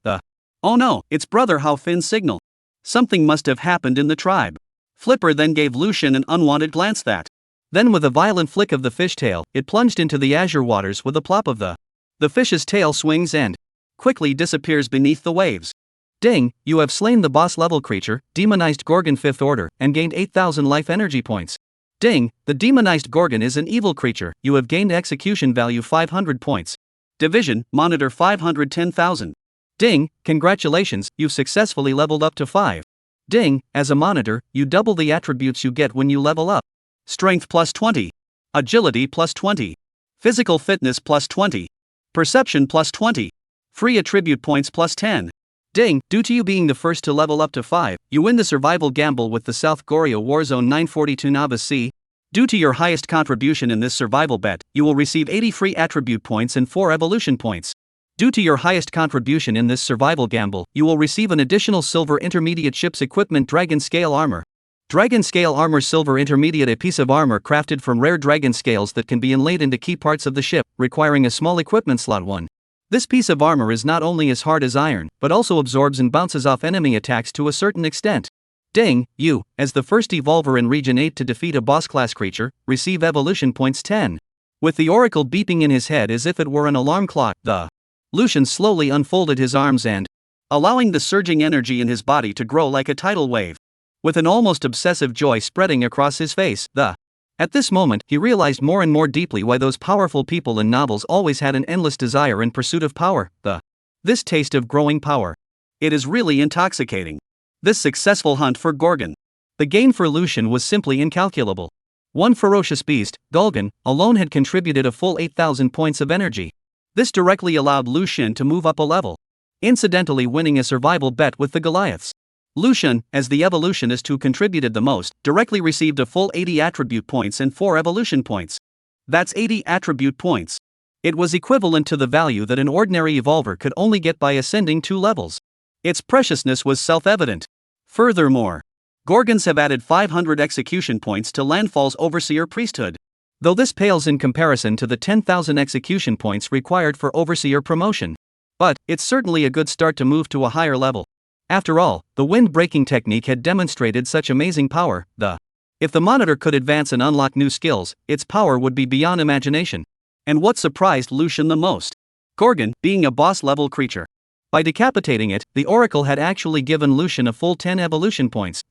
Oh no, it's Brother Hao Fin's signal. Something must have happened in the tribe. Flipper then gave Lucian an unwanted glance that. Then with a violent flick of the fish tail, it plunged into the azure waters with a plop of the fish's tail swings and quickly disappears beneath the waves. Ding, you have slain the boss level creature, demonized Gorgon 5th order, and gained 8,000 life energy points. Ding, the demonized Gorgon is an evil creature, you have gained execution value 500 points. Division, monitor 510,000. Ding, congratulations, you've successfully leveled up to 5. Ding, as a monitor, you double the attributes you get when you level up. Strength plus 20. Agility plus 20. Physical fitness plus 20. Perception plus 20. Free attribute points plus 10. Ding, due to you being the first to level up to 5, you win the survival gamble with the South Korea Warzone 942 Novice C. Due to your highest contribution in this survival bet, you will receive 80 free attribute points and 4 evolution points. Due to your highest contribution in this survival gamble, you will receive an additional silver intermediate ship's equipment Dragon Scale Armor. Dragon Scale Armor Silver Intermediate, a piece of armor crafted from rare dragon scales that can be inlaid into key parts of the ship, requiring a small equipment slot 1. This piece of armor is not only as hard as iron, but also absorbs and bounces off enemy attacks to a certain extent. Ding, you, as the first evolver in Region 8 to defeat a boss-class creature, receive evolution points 10. With the oracle beeping in his head as if it were an alarm clock, Lucian slowly unfolded his arms and, allowing the surging energy in his body to grow like a tidal wave. With an almost obsessive joy spreading across his face, at this moment, he realized more and more deeply why those powerful people in novels always had an endless desire in pursuit of power, this taste of growing power. It is really intoxicating. This successful hunt for Gorgon. The gain for Lucian was simply incalculable. One ferocious beast, Gorgon, alone had contributed a full 8,000 points of energy. This directly allowed Lucian to move up a level, incidentally winning a survival bet with the Goliaths. Lucian, as the evolutionist who contributed the most, directly received a full 80 attribute points and 4 evolution points. That's 80 attribute points. It was equivalent to the value that an ordinary evolver could only get by ascending 2 levels. Its preciousness was self-evident. Furthermore, Gorgons have added 500 execution points to Landfall's Overseer priesthood. Though this pales in comparison to the 10,000 execution points required for Overseer promotion. But, it's certainly a good start to move to a higher level. After all, the wind-breaking technique had demonstrated such amazing power, if the monitor could advance and unlock new skills, its power would be beyond imagination. And what surprised Lucian the most? Gorgon, being a boss-level creature. By decapitating it, the Oracle had actually given Lucian a full 10 evolution points,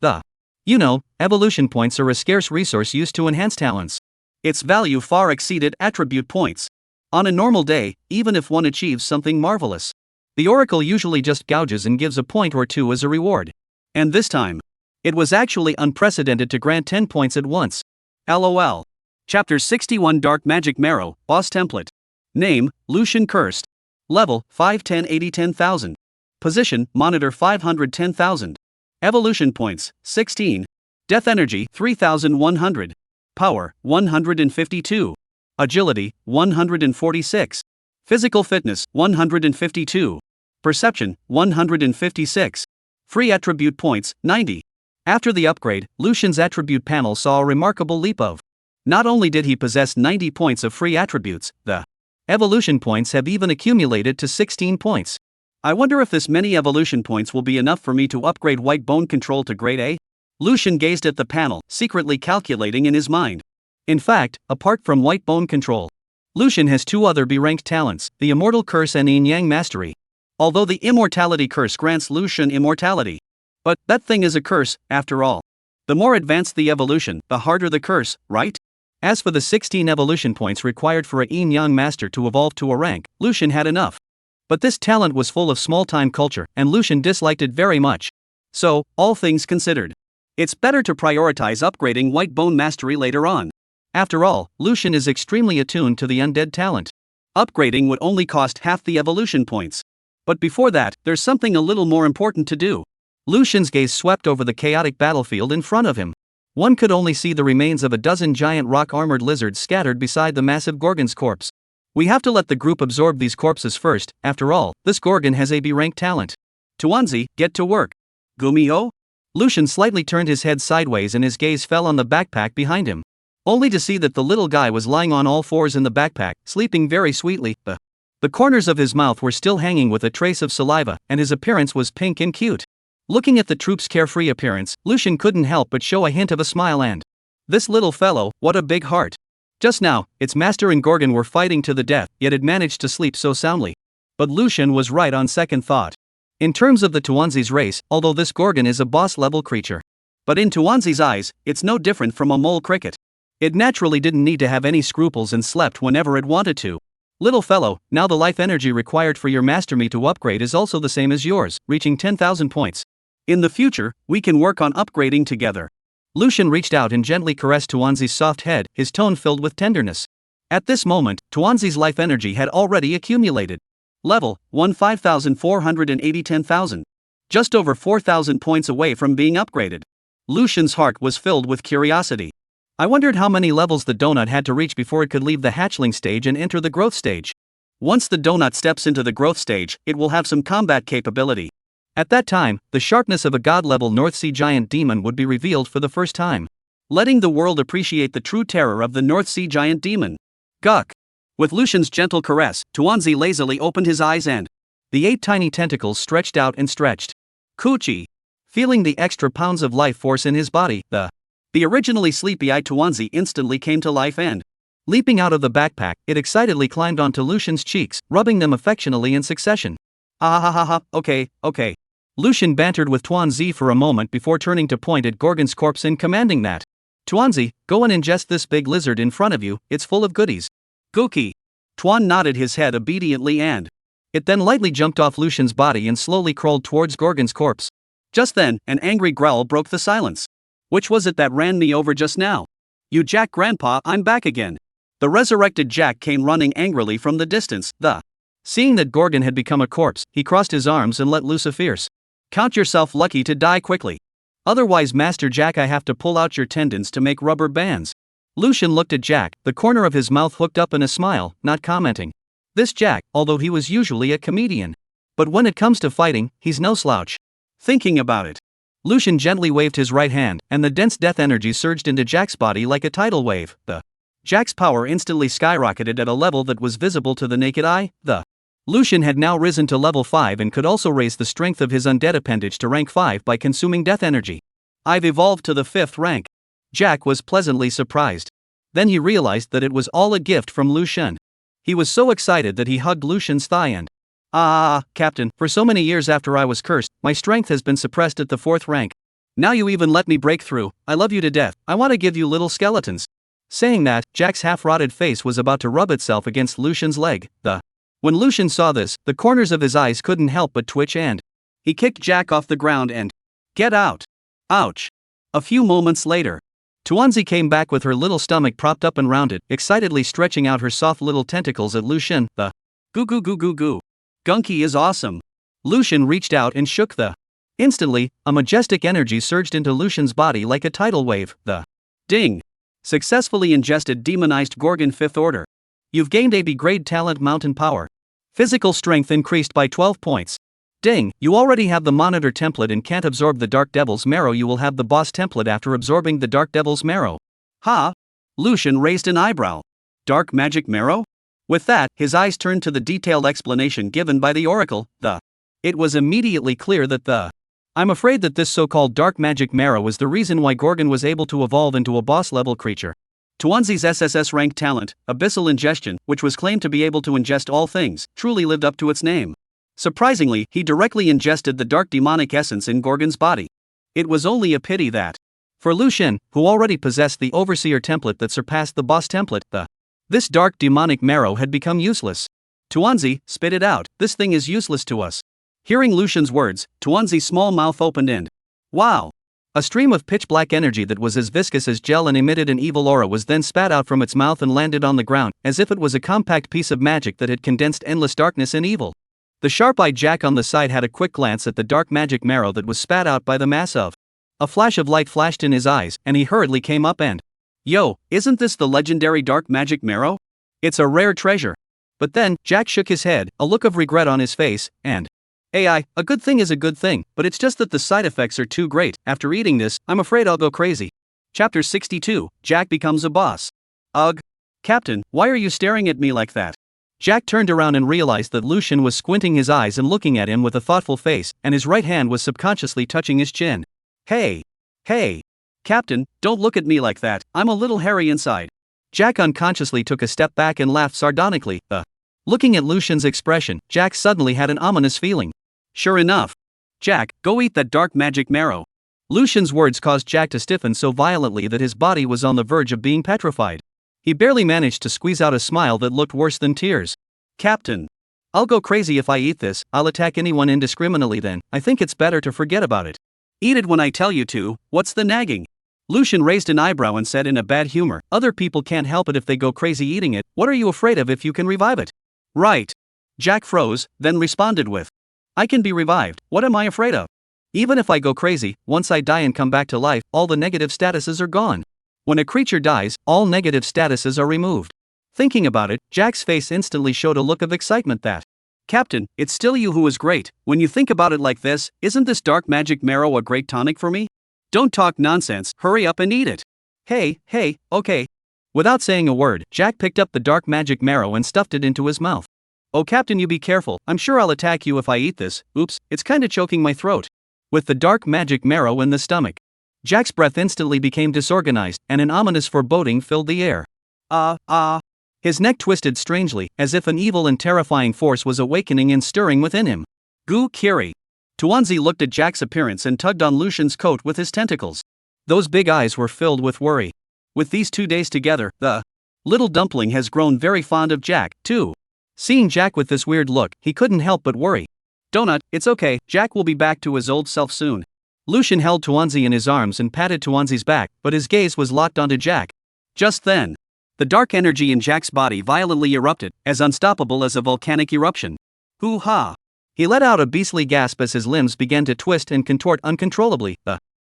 evolution points are a scarce resource used to enhance talents. Its value far exceeded attribute points. On a normal day, even if one achieves something marvelous, the Oracle usually just gouges and gives a point or 2 as a reward. And this time, it was actually unprecedented to grant 10 points at once. LOL. Chapter 61 Dark Magic Marrow, Boss Template. Name, Lucian Cursed. Level 510 Position Monitor 510,000. Evolution points 16. Death energy 3100. Power 152. Agility 146. Physical fitness 152. Perception 156. Free attribute points 90. After the upgrade, Lucian's attribute panel saw a remarkable leap of. Not only did he possess 90 points of free attributes, the evolution points have even accumulated to 16 points. I wonder if this many evolution points will be enough for me to upgrade White Bone Control to Grade A? Lucian gazed at the panel, secretly calculating in his mind. In fact, apart from White Bone Control, Lucian has two other B-ranked talents, the Immortal Curse and Yin-Yang Mastery. Although the Immortality Curse grants Lucian immortality. But that thing is a curse, after all. The more advanced the evolution, the harder the curse, right? As for the 16 evolution points required for a Yin-Yang Master to evolve to a rank, Lucian had enough. But this talent was full of small-time culture, and Lucian disliked it very much. So, all things considered, it's better to prioritize upgrading White Bone Mastery later on. After all, Lucian is extremely attuned to the undead talent. Upgrading would only cost half the evolution points. But before that, there's something a little more important to do. Lucian's gaze swept over the chaotic battlefield in front of him. One could only see the remains of a dozen giant rock-armored lizards scattered beside the massive Gorgon's corpse. We have to let the group absorb these corpses first, after all, this Gorgon has a B-rank talent. Tuanzi, get to work. Gumio? Lucian slightly turned his head sideways and his gaze fell on the backpack behind him. Only to see that the little guy was lying on all fours in the backpack, sleeping very sweetly. The corners of his mouth were still hanging with a trace of saliva, and his appearance was pink and cute. Looking at the troop's carefree appearance, Lucian couldn't help but show a hint of a smile and, this little fellow, what a big heart. Just now, its master and Gorgon were fighting to the death, yet had managed to sleep so soundly. But Lucian was right on second thought. In terms of the Tuanzi's race, although this Gorgon is a boss-level creature. But in Tuanzi's eyes, it's no different from a mole cricket. It naturally didn't need to have any scruples and slept whenever it wanted to. Little fellow, now the life energy required for your Master Me to upgrade is also the same as yours, reaching 10,000 points. In the future, we can work on upgrading together. Lucian reached out and gently caressed Tuanzi's soft head, his tone filled with tenderness. At this moment, Tuanzi's life energy had already accumulated. Level 15,480 10,000. Just over 4,000 points away from being upgraded. Lucian's heart was filled with curiosity. I wondered how many levels the donut had to reach before it could leave the hatchling stage and enter the growth stage. Once the donut steps into the growth stage, it will have some combat capability. At that time, the sharpness of a god-level North Sea giant demon would be revealed for the first time, letting the world appreciate the true terror of the North Sea giant demon. Guk! With Lucian's gentle caress, Tuanzi lazily opened his eyes and the 8 tiny tentacles stretched out and stretched. Coochie! Feeling the extra pounds of life force in his body, the originally sleepy-eyed Tuanzi instantly came to life and, leaping out of the backpack, it excitedly climbed onto Lucian's cheeks, rubbing them affectionately in succession. Ha, okay. Lucian bantered with Tuanzi for a moment before turning to point at Gorgon's corpse and commanding that, Tuanzi, go and ingest this big lizard in front of you, it's full of goodies. Gookie! Tuan nodded his head obediently and it then lightly jumped off Lucian's body and slowly crawled towards Gorgon's corpse. Just then, an angry growl broke the silence. Which was it that ran me over just now? You Jack Grandpa, I'm back again. The resurrected Jack came running angrily from the distance, Seeing that Gorgon had become a corpse, he crossed his arms and let loose a fierce, count yourself lucky to die quickly. Otherwise Master Jack I have to pull out your tendons to make rubber bands. Lucian looked at Jack, the corner of his mouth hooked up in a smile, not commenting. This Jack, although he was usually a comedian. But when it comes to fighting, he's no slouch. Thinking about it, Lucian gently waved his right hand, and the dense death energy surged into Jack's body like a tidal wave. Jack's power instantly skyrocketed at a level that was visible to the naked eye. Lucian had now risen to level 5 and could also raise the strength of his undead appendage to rank 5 by consuming death energy. I've evolved to the 5th rank. Jack was pleasantly surprised. Then he realized that it was all a gift from Lucian. He was so excited that he hugged Lucian's thigh and, Captain, for so many years after I was cursed, my strength has been suppressed at the 4th rank. Now you even let me break through, I love you to death, I want to give you little skeletons. Saying that, Jack's half-rotted face was about to rub itself against Lucian's leg. When Lucian saw this, the corners of his eyes couldn't help but twitch and he kicked Jack off the ground and, get out. Ouch. A few moments later, Tuanzi came back with her little stomach propped up and rounded, excitedly stretching out her soft little tentacles at Lucian. Goo goo goo goo goo. Gunky is awesome. Lucian reached out and shook the. Instantly, a majestic energy surged into Lucian's body like a tidal wave. The. Ding. Successfully ingested demonized Gorgon 5th Order. You've gained AB grade talent mountain power. Physical strength increased by 12 points. Ding, you already have the monitor template and can't absorb the Dark Devil's Marrow. You will have the boss template after absorbing the Dark Devil's Marrow. Ha! Lucian raised an eyebrow. Dark magic marrow? With that, his eyes turned to the detailed explanation given by the oracle, the. It was immediately clear that the. I'm afraid that this so-called dark magic marrow is the reason why Gorgon was able to evolve into a boss-level creature. Tuanzi's SSS rank talent, Abyssal Ingestion, which was claimed to be able to ingest all things, truly lived up to its name. Surprisingly, he directly ingested the dark demonic essence in Gorgon's body. It was only a pity that, for Lucian, who already possessed the Overseer template that surpassed the boss template, this dark demonic marrow had become useless. Tuanzi, spit it out, this thing is useless to us. Hearing Lucian's words, Tuanzi's small mouth opened and, wow! A stream of pitch-black energy that was as viscous as gel and emitted an evil aura was then spat out from its mouth and landed on the ground, as if it was a compact piece of magic that had condensed endless darkness and evil. The sharp-eyed Jack on the side had a quick glance at the dark magic marrow that was spat out by the mass of. A flash of light flashed in his eyes, and he hurriedly came up and, yo, isn't this the legendary dark magic marrow? It's a rare treasure. But then, Jack shook his head, a look of regret on his face, and, AI, a good thing is a good thing, but it's just that the side effects are too great. After eating this, I'm afraid I'll go crazy. Chapter 62, Jack becomes a boss. Ugh. Captain, why are you staring at me like that? Jack turned around and realized that Lucian was squinting his eyes and looking at him with a thoughtful face, and his right hand was subconsciously touching his chin. Hey. Hey. Captain, don't look at me like that, I'm a little hairy inside. Jack unconsciously took a step back and laughed sardonically. Looking at Lucian's expression, Jack suddenly had an ominous feeling. Sure enough. Jack, go eat that dark magic marrow. Lucian's words caused Jack to stiffen so violently that his body was on the verge of being petrified. He barely managed to squeeze out a smile that looked worse than tears. Captain. I'll go crazy if I eat this, I'll attack anyone indiscriminately then, I think it's better to forget about it. Eat it when I tell you to, what's the nagging? Lucian raised an eyebrow and said in a bad humor, other people can't help it if they go crazy eating it, what are you afraid of if you can revive it? Right. Jack froze, then responded with, I can be revived, what am I afraid of? Even if I go crazy, once I die and come back to life, all the negative statuses are gone. When a creature dies, all negative statuses are removed. Thinking about it, Jack's face instantly showed a look of excitement that, Captain, it's still you who is great. When you think about it like this, isn't this dark magic marrow a great tonic for me? Don't talk nonsense, hurry up and eat it. Hey, okay. Without saying a word, Jack picked up the dark magic marrow and stuffed it into his mouth. Oh Captain, you be careful, I'm sure I'll attack you if I eat this, oops, it's kinda choking my throat. With the dark magic marrow in the stomach, Jack's breath instantly became disorganized, and an ominous foreboding filled the air. His neck twisted strangely, as if an evil and terrifying force was awakening and stirring within him. Goo Kiri. Tuanzi looked at Jack's appearance and tugged on Lucian's coat with his tentacles. Those big eyes were filled with worry. With these 2 days together, the little dumpling has grown very fond of Jack, too. Seeing Jack with this weird look, he couldn't help but worry. Donut, it's okay, Jack will be back to his old self soon. Lucian held Tuanzi in his arms and patted Tuanzi's back, but his gaze was locked onto Jack. Just then, the dark energy in Jack's body violently erupted, as unstoppable as a volcanic eruption. Hoo-ha! He let out a beastly gasp as his limbs began to twist and contort uncontrollably.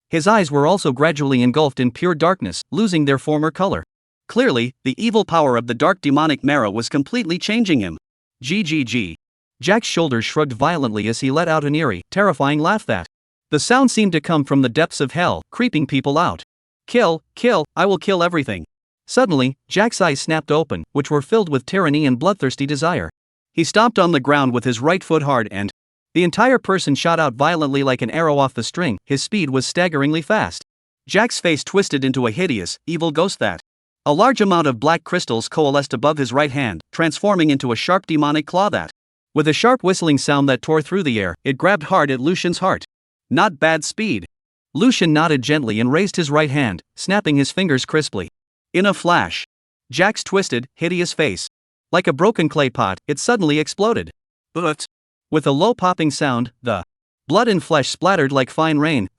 His eyes were also gradually engulfed in pure darkness, losing their former color. Clearly, the evil power of the dark demonic marrow was completely changing him. GGG. Jack's shoulders shrugged violently as he let out an eerie, terrifying laugh that. The sound seemed to come from the depths of hell, creeping people out. Kill, I will kill everything. Suddenly, Jack's eyes snapped open, which were filled with tyranny and bloodthirsty desire. He stomped on the ground with his right foot hard and the entire person shot out violently like an arrow off the string. His speed was staggeringly fast. Jack's face twisted into a hideous, evil ghost that. A large amount of black crystals coalesced above his right hand, transforming into a sharp demonic claw that. With a sharp whistling sound that tore through the air, it grabbed hard at Lucian's heart. Not bad speed. Lucian nodded gently and raised his right hand, snapping his fingers crisply. In a flash, Jack's twisted, hideous face. Like a broken clay pot, it suddenly exploded. But with a low popping sound, the blood and flesh splattered like fine rain.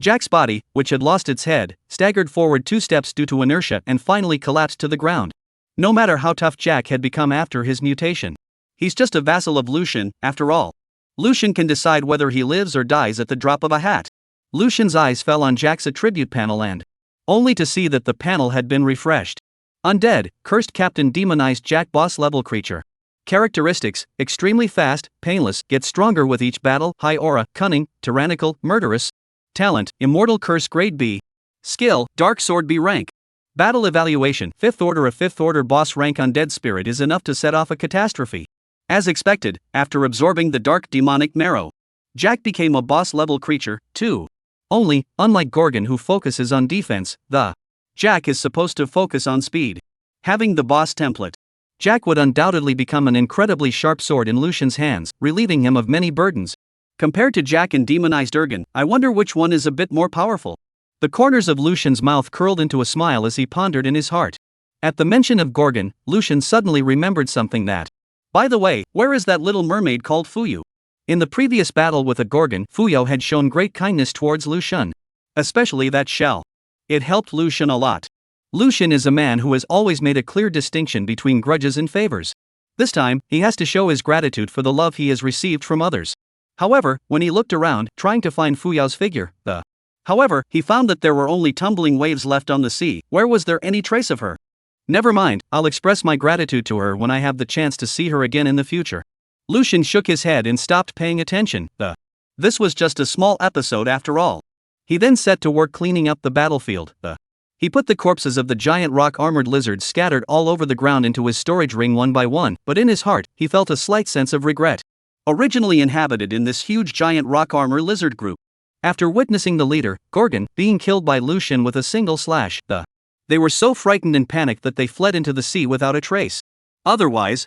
Jack's body, which had lost its head, staggered forward 2 steps due to inertia and finally collapsed to the ground. No matter how tough Jack had become after his mutation, He's just a vassal of Lucian, after all. Lucian can decide whether he lives or dies at the drop of a hat. Lucian's eyes fell on Jack's attribute panel and only to see that the panel had been refreshed. Undead, cursed captain demonized Jack boss level creature. Characteristics: extremely fast, painless, gets stronger with each battle, high aura, cunning, tyrannical, murderous. Talent: immortal curse grade B. Skill: dark sword B rank. Battle evaluation: 5th order. A 5th order boss rank undead spirit is enough to set off a catastrophe. As expected, after absorbing the dark demonic marrow, Jack became a boss level creature, too. Only, unlike Gorgon who focuses on defense, the Jack is supposed to focus on speed. Having the boss template, Jack would undoubtedly become an incredibly sharp sword in Lucian's hands, relieving him of many burdens. Compared to Jack and demonized Urgon, I wonder which one is a bit more powerful. The corners of Lucian's mouth curled into a smile as he pondered in his heart. At the mention of Gorgon, Lucian suddenly remembered something that. By the way, where is that little mermaid called Fuyu? In the previous battle with a Gorgon, Fuyo had shown great kindness towards Lucian. Especially that shell. It helped Lucian a lot. Lucian is a man who has always made a clear distinction between grudges and favors. This time, he has to show his gratitude for the love he has received from others. However, when he looked around, trying to find Fuyao's figure, he found that there were only tumbling waves left on the sea. Where was there any trace of her? Never mind, I'll express my gratitude to her when I have the chance to see her again in the future. Lucian shook his head and stopped paying attention. This was just a small episode after all. He then set to work cleaning up the battlefield. He put the corpses of the giant rock-armored lizards scattered all over the ground into his storage ring one by one, but in his heart, he felt a slight sense of regret. Originally inhabited in this huge giant rock armor lizard group. After witnessing the leader, Gorgon, being killed by Lucian with a single slash, they were so frightened and panicked that they fled into the sea without a trace. Otherwise,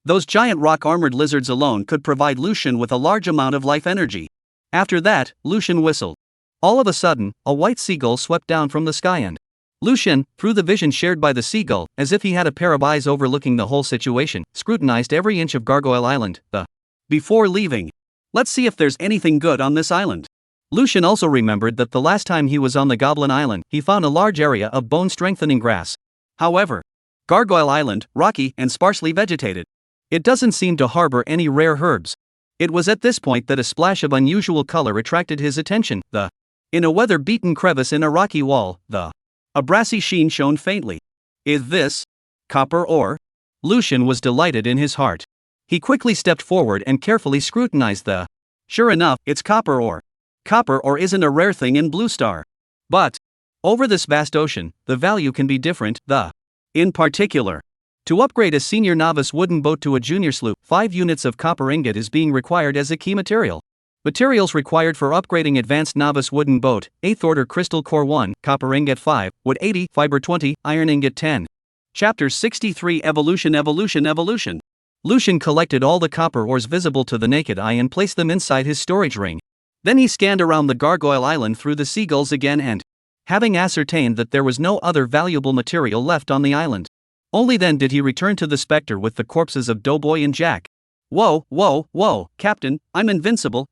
those giant rock-armored lizards alone could provide Lucian with a large amount of life energy. After that, Lucian whistled. All of a sudden, a white seagull swept down from the sky and Lucian, through the vision shared by the seagull, as if he had a pair of eyes overlooking the whole situation, scrutinized every inch of Gargoyle Island, before leaving. Let's see if there's anything good on this island. Lucian also remembered that the last time he was on the Goblin Island, he found a large area of bone-strengthening grass. However, Gargoyle Island, rocky and sparsely vegetated. It doesn't seem to harbor any rare herbs. It was at this point that a splash of unusual color attracted his attention. In a weather-beaten crevice in a rocky wall, a brassy sheen shone faintly. Is this copper ore? Lucian was delighted in his heart. He quickly stepped forward and carefully scrutinized Sure enough, it's copper ore. Copper ore isn't a rare thing in Blue Star. But over this vast ocean, the value can be different. In particular, to upgrade a senior novice wooden boat to a junior sloop, 5 units of copper ingot is being required as a key material. Materials required for upgrading advanced novice wooden boat: 8th order crystal core 1, copper ingot 5, wood 80, fiber 20, iron ingot 10. Chapter 63 Evolution. Lucian collected all the copper ores visible to the naked eye and placed them inside his storage ring. Then he scanned around the Gargoyle Island through the seagulls again and, having ascertained that there was no other valuable material left on the island, only then did he return to the Spectre with the corpses of Doughboy and Jack. Whoa, Captain, I'm invincible.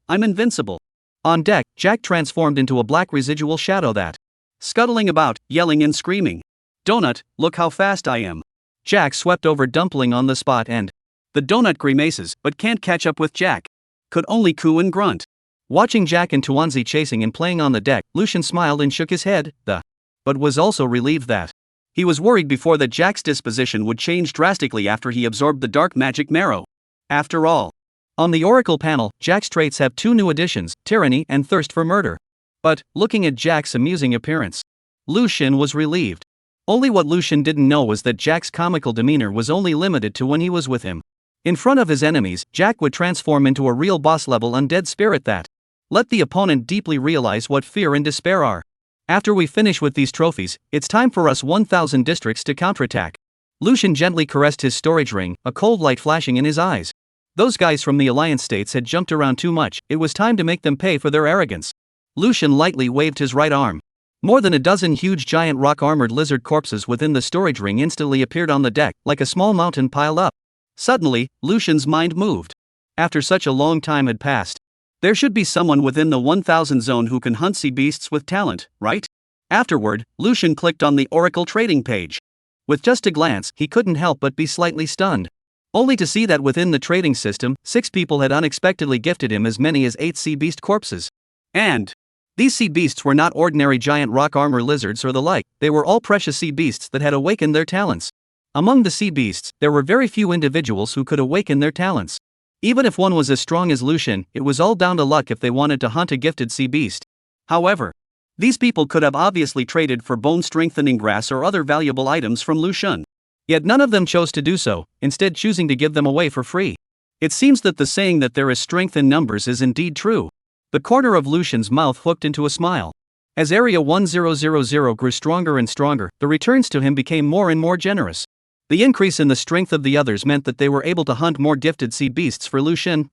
On deck, Jack transformed into a black residual shadow that, scuttling about, yelling and screaming. Donut, look how fast I am. Jack swept over Dumpling on the spot and, the donut grimaces, but can't catch up with Jack. Could only coo and grunt. Watching Jack and Tuanzi chasing and playing on the deck, Lucian smiled and shook his head, but was also relieved that he was worried before that Jack's disposition would change drastically after he absorbed the dark magic marrow. After all, on the Oracle panel, Jack's traits have 2 new additions, tyranny and thirst for murder. But, looking at Jack's amusing appearance, Lucian was relieved. Only what Lucian didn't know was that Jack's comical demeanor was only limited to when he was with him. In front of his enemies, Jack would transform into a real boss-level undead spirit that let the opponent deeply realize what fear and despair are. After we finish with these trophies, it's time for us 1,000 districts to counterattack. Lucian gently caressed his storage ring, a cold light flashing in his eyes. Those guys from the Alliance states had jumped around too much, it was time to make them pay for their arrogance. Lucian lightly waved his right arm. More than a dozen huge giant rock-armored lizard corpses within the storage ring instantly appeared on the deck, like a small mountain piled up. Suddenly, Lucian's mind moved. After such a long time had passed, there should be someone within the 1000 zone who can hunt sea beasts with talent, right? Afterward, Lucian clicked on the Oracle trading page. With just a glance, he couldn't help but be slightly stunned. only to see that within the trading system, 6 people had unexpectedly gifted him as many as 8 sea beast corpses. And these sea beasts were not ordinary giant rock armor lizards or the like, they were all precious sea beasts that had awakened their talents. Among the sea beasts, there were very few individuals who could awaken their talents. Even if one was as strong as Lucian, it was all down to luck if they wanted to hunt a gifted sea beast. However, these people could have obviously traded for bone-strengthening grass or other valuable items from Lucian. Yet none of them chose to do so, instead choosing to give them away for free. It seems that the saying that there is strength in numbers is indeed true. The corner of Lucian's mouth hooked into a smile. As Area 1000 grew stronger and stronger, the returns to him became more and more generous. The increase in the strength of the others meant that they were able to hunt more gifted sea beasts for Lucian,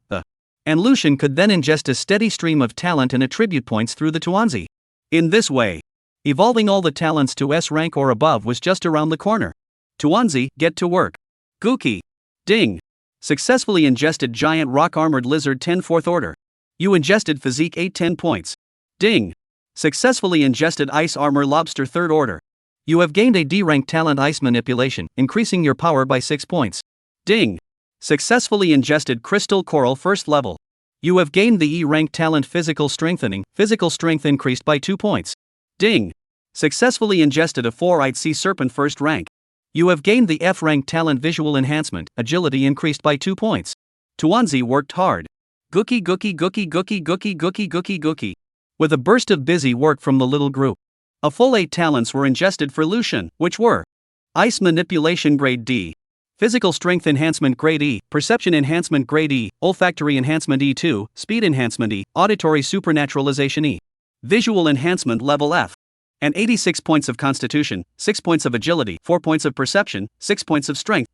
and Lucian could then ingest a steady stream of talent and attribute points through the Tuanzi. In this way, evolving all the talents to S rank or above was just around the corner. Tuanzi, get to work. Guki. Ding. Successfully ingested giant rock-armored lizard 10 4th order. You ingested physique 8 10 points. Ding. Successfully ingested ice armor lobster 3rd order. You have gained a D-rank talent ice manipulation, increasing your power by 6 points. Ding. Successfully ingested crystal coral 1st level. You have gained the E-rank talent physical strengthening, physical strength increased by 2 points. Ding. Successfully ingested a 4-eyed sea serpent 1st rank. You have gained the F-rank talent visual enhancement, agility increased by 2 points. Tuanzi worked hard. Guki guki guki guki guki guki guki guki. With a burst of busy work from the little group, a full 8 talents were ingested for Lucian, which were Ice Manipulation Grade D, Physical Strength Enhancement Grade E, Perception Enhancement Grade E, Olfactory Enhancement E2, Speed Enhancement E, Auditory Supernaturalization E, Visual Enhancement Level F, and 86 points of Constitution, 6 points of Agility, 4 points of Perception, 6 points of Strength.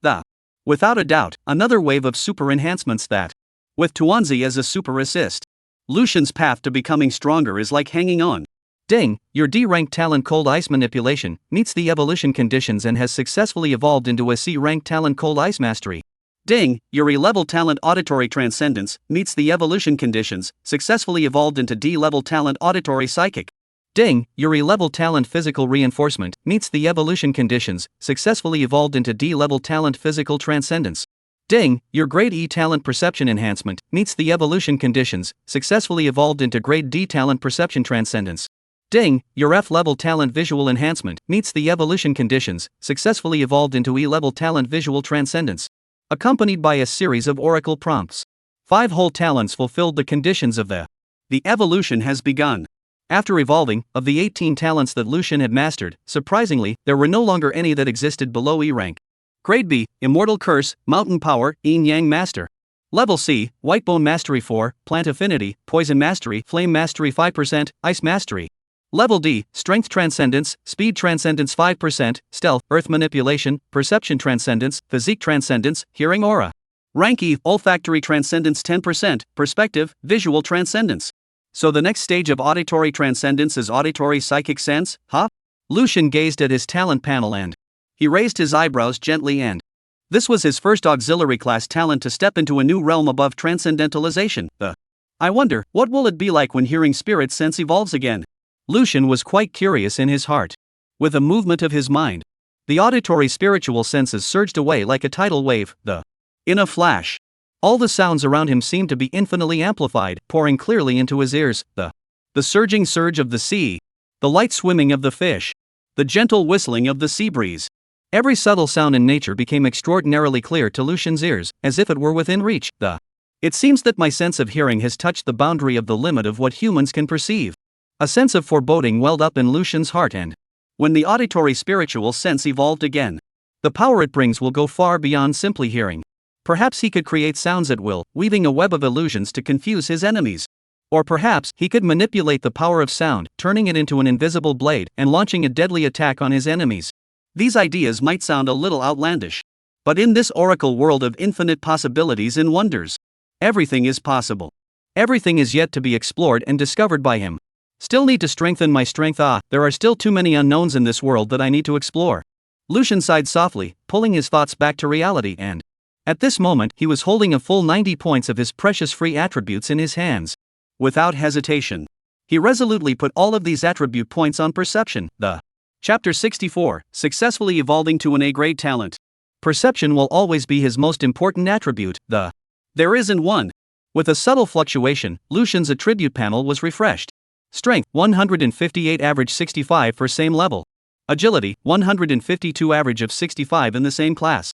Without a doubt, another wave of super enhancements that, with Tuanzi as a super assist, Lucian's path to becoming stronger is like hanging on. Ding, your D-rank talent Cold Ice Manipulation meets the evolution conditions and has successfully evolved into a C-rank talent Cold Ice Mastery. Ding, your E-level talent Auditory Transcendence meets the evolution conditions, successfully evolved into D-level talent Auditory Psychic. Ding, your E-level talent Physical Reinforcement meets the evolution conditions, successfully evolved into D-level talent Physical Transcendence. Ding, your Grade E talent Perception Enhancement meets the evolution conditions, successfully evolved into Grade D talent Perception Transcendence. Ding, your F-level talent Visual Enhancement meets the evolution conditions, successfully evolved into E-level talent Visual Transcendence. Accompanied by a series of oracle prompts. 5 whole talents fulfilled the conditions of the evolution has begun. After evolving, of the 18 talents that Lucian had mastered, surprisingly, there were no longer any that existed below E rank. Grade B, Immortal Curse, Mountain Power, Yin Yang Master. Level C, Whitebone Mastery 4, Plant Affinity, Poison Mastery, Flame Mastery 5%, Ice Mastery. Level D, Strength Transcendence, Speed Transcendence 5%, Stealth, Earth Manipulation, Perception Transcendence, Physique Transcendence, Hearing Aura. Rank E, Olfactory Transcendence 10%, Perspective, Visual Transcendence. So the next stage of Auditory Transcendence is Auditory Psychic Sense, huh? Lucian gazed at his talent panel and he raised his eyebrows gently and this was his first auxiliary class talent to step into a new realm above transcendentalization. I wonder, what will it be like when Hearing Spirit Sense evolves again? Lucian was quite curious in his heart. With a movement of his mind, the auditory spiritual senses surged away like a tidal wave. In a flash, all the sounds around him seemed to be infinitely amplified, pouring clearly into his ears. The surging surge of the sea, the light swimming of the fish, the gentle whistling of the sea breeze. Every subtle sound in nature became extraordinarily clear to Lucian's ears, as if it were within reach. It seems that my sense of hearing has touched the boundary of the limit of what humans can perceive. A sense of foreboding welled up in Lucian's heart and when the auditory spiritual sense evolved again, the power it brings will go far beyond simply hearing. Perhaps he could create sounds at will, weaving a web of illusions to confuse his enemies. Or perhaps he could manipulate the power of sound, turning it into an invisible blade and launching a deadly attack on his enemies. These ideas might sound a little outlandish, but in this oracle world of infinite possibilities and wonders, everything is possible. Everything is yet to be explored and discovered by him. Still need to strengthen my strength. There are still too many unknowns in this world that I need to explore. Lucian sighed softly, pulling his thoughts back to reality and at this moment he was holding a full 90 points of his precious free attributes in his hands. Without hesitation, he resolutely put all of these attribute points on perception. Chapter 64, Successfully Evolving to an A-grade Talent. Perception will always be his most important attribute, there isn't one. With a subtle fluctuation, Lucian's attribute panel was refreshed. Strength, 158 average 65 for same level. Agility, 152 average of 65 in the same class.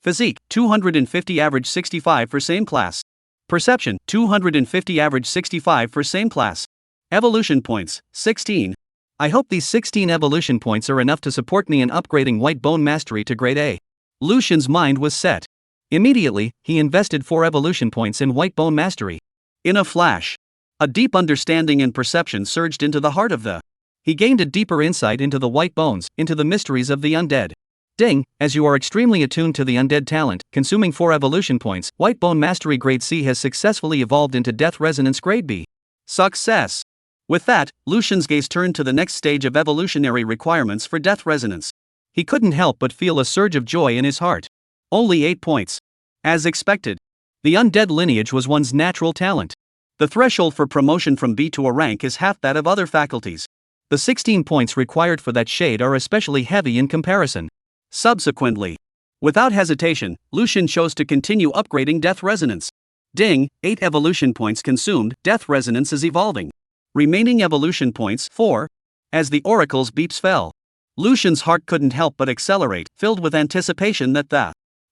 Physique, 250 average 65 for same class. Perception, 250 average 65 for same class. Evolution points, 16. I hope these 16 evolution points are enough to support me in upgrading White Bone Mastery to Grade A. Lucian's mind was set. Immediately, he invested 4 evolution points in White Bone Mastery. In a flash, a deep understanding and perception surged into the heart of the. He gained a deeper insight into the white bones, into the mysteries of the undead. Ding, as you are extremely attuned to the undead talent, consuming 4 evolution points, White Bone Mastery Grade C has successfully evolved into Death Resonance Grade B. Success! With that, Lucian's gaze turned to the next stage of evolutionary requirements for Death Resonance. He couldn't help but feel a surge of joy in his heart. Only 8 points. As expected. The undead lineage was one's natural talent. The threshold for promotion from B to a rank is half that of other faculties. The 16 points required for that shade are especially heavy in comparison. Subsequently, without hesitation, Lucian chose to continue upgrading Death Resonance. Ding, 8 evolution points consumed, Death Resonance is evolving. Remaining evolution points, 4. As the oracle's beeps fell, Lucian's heart couldn't help but accelerate, filled with anticipation that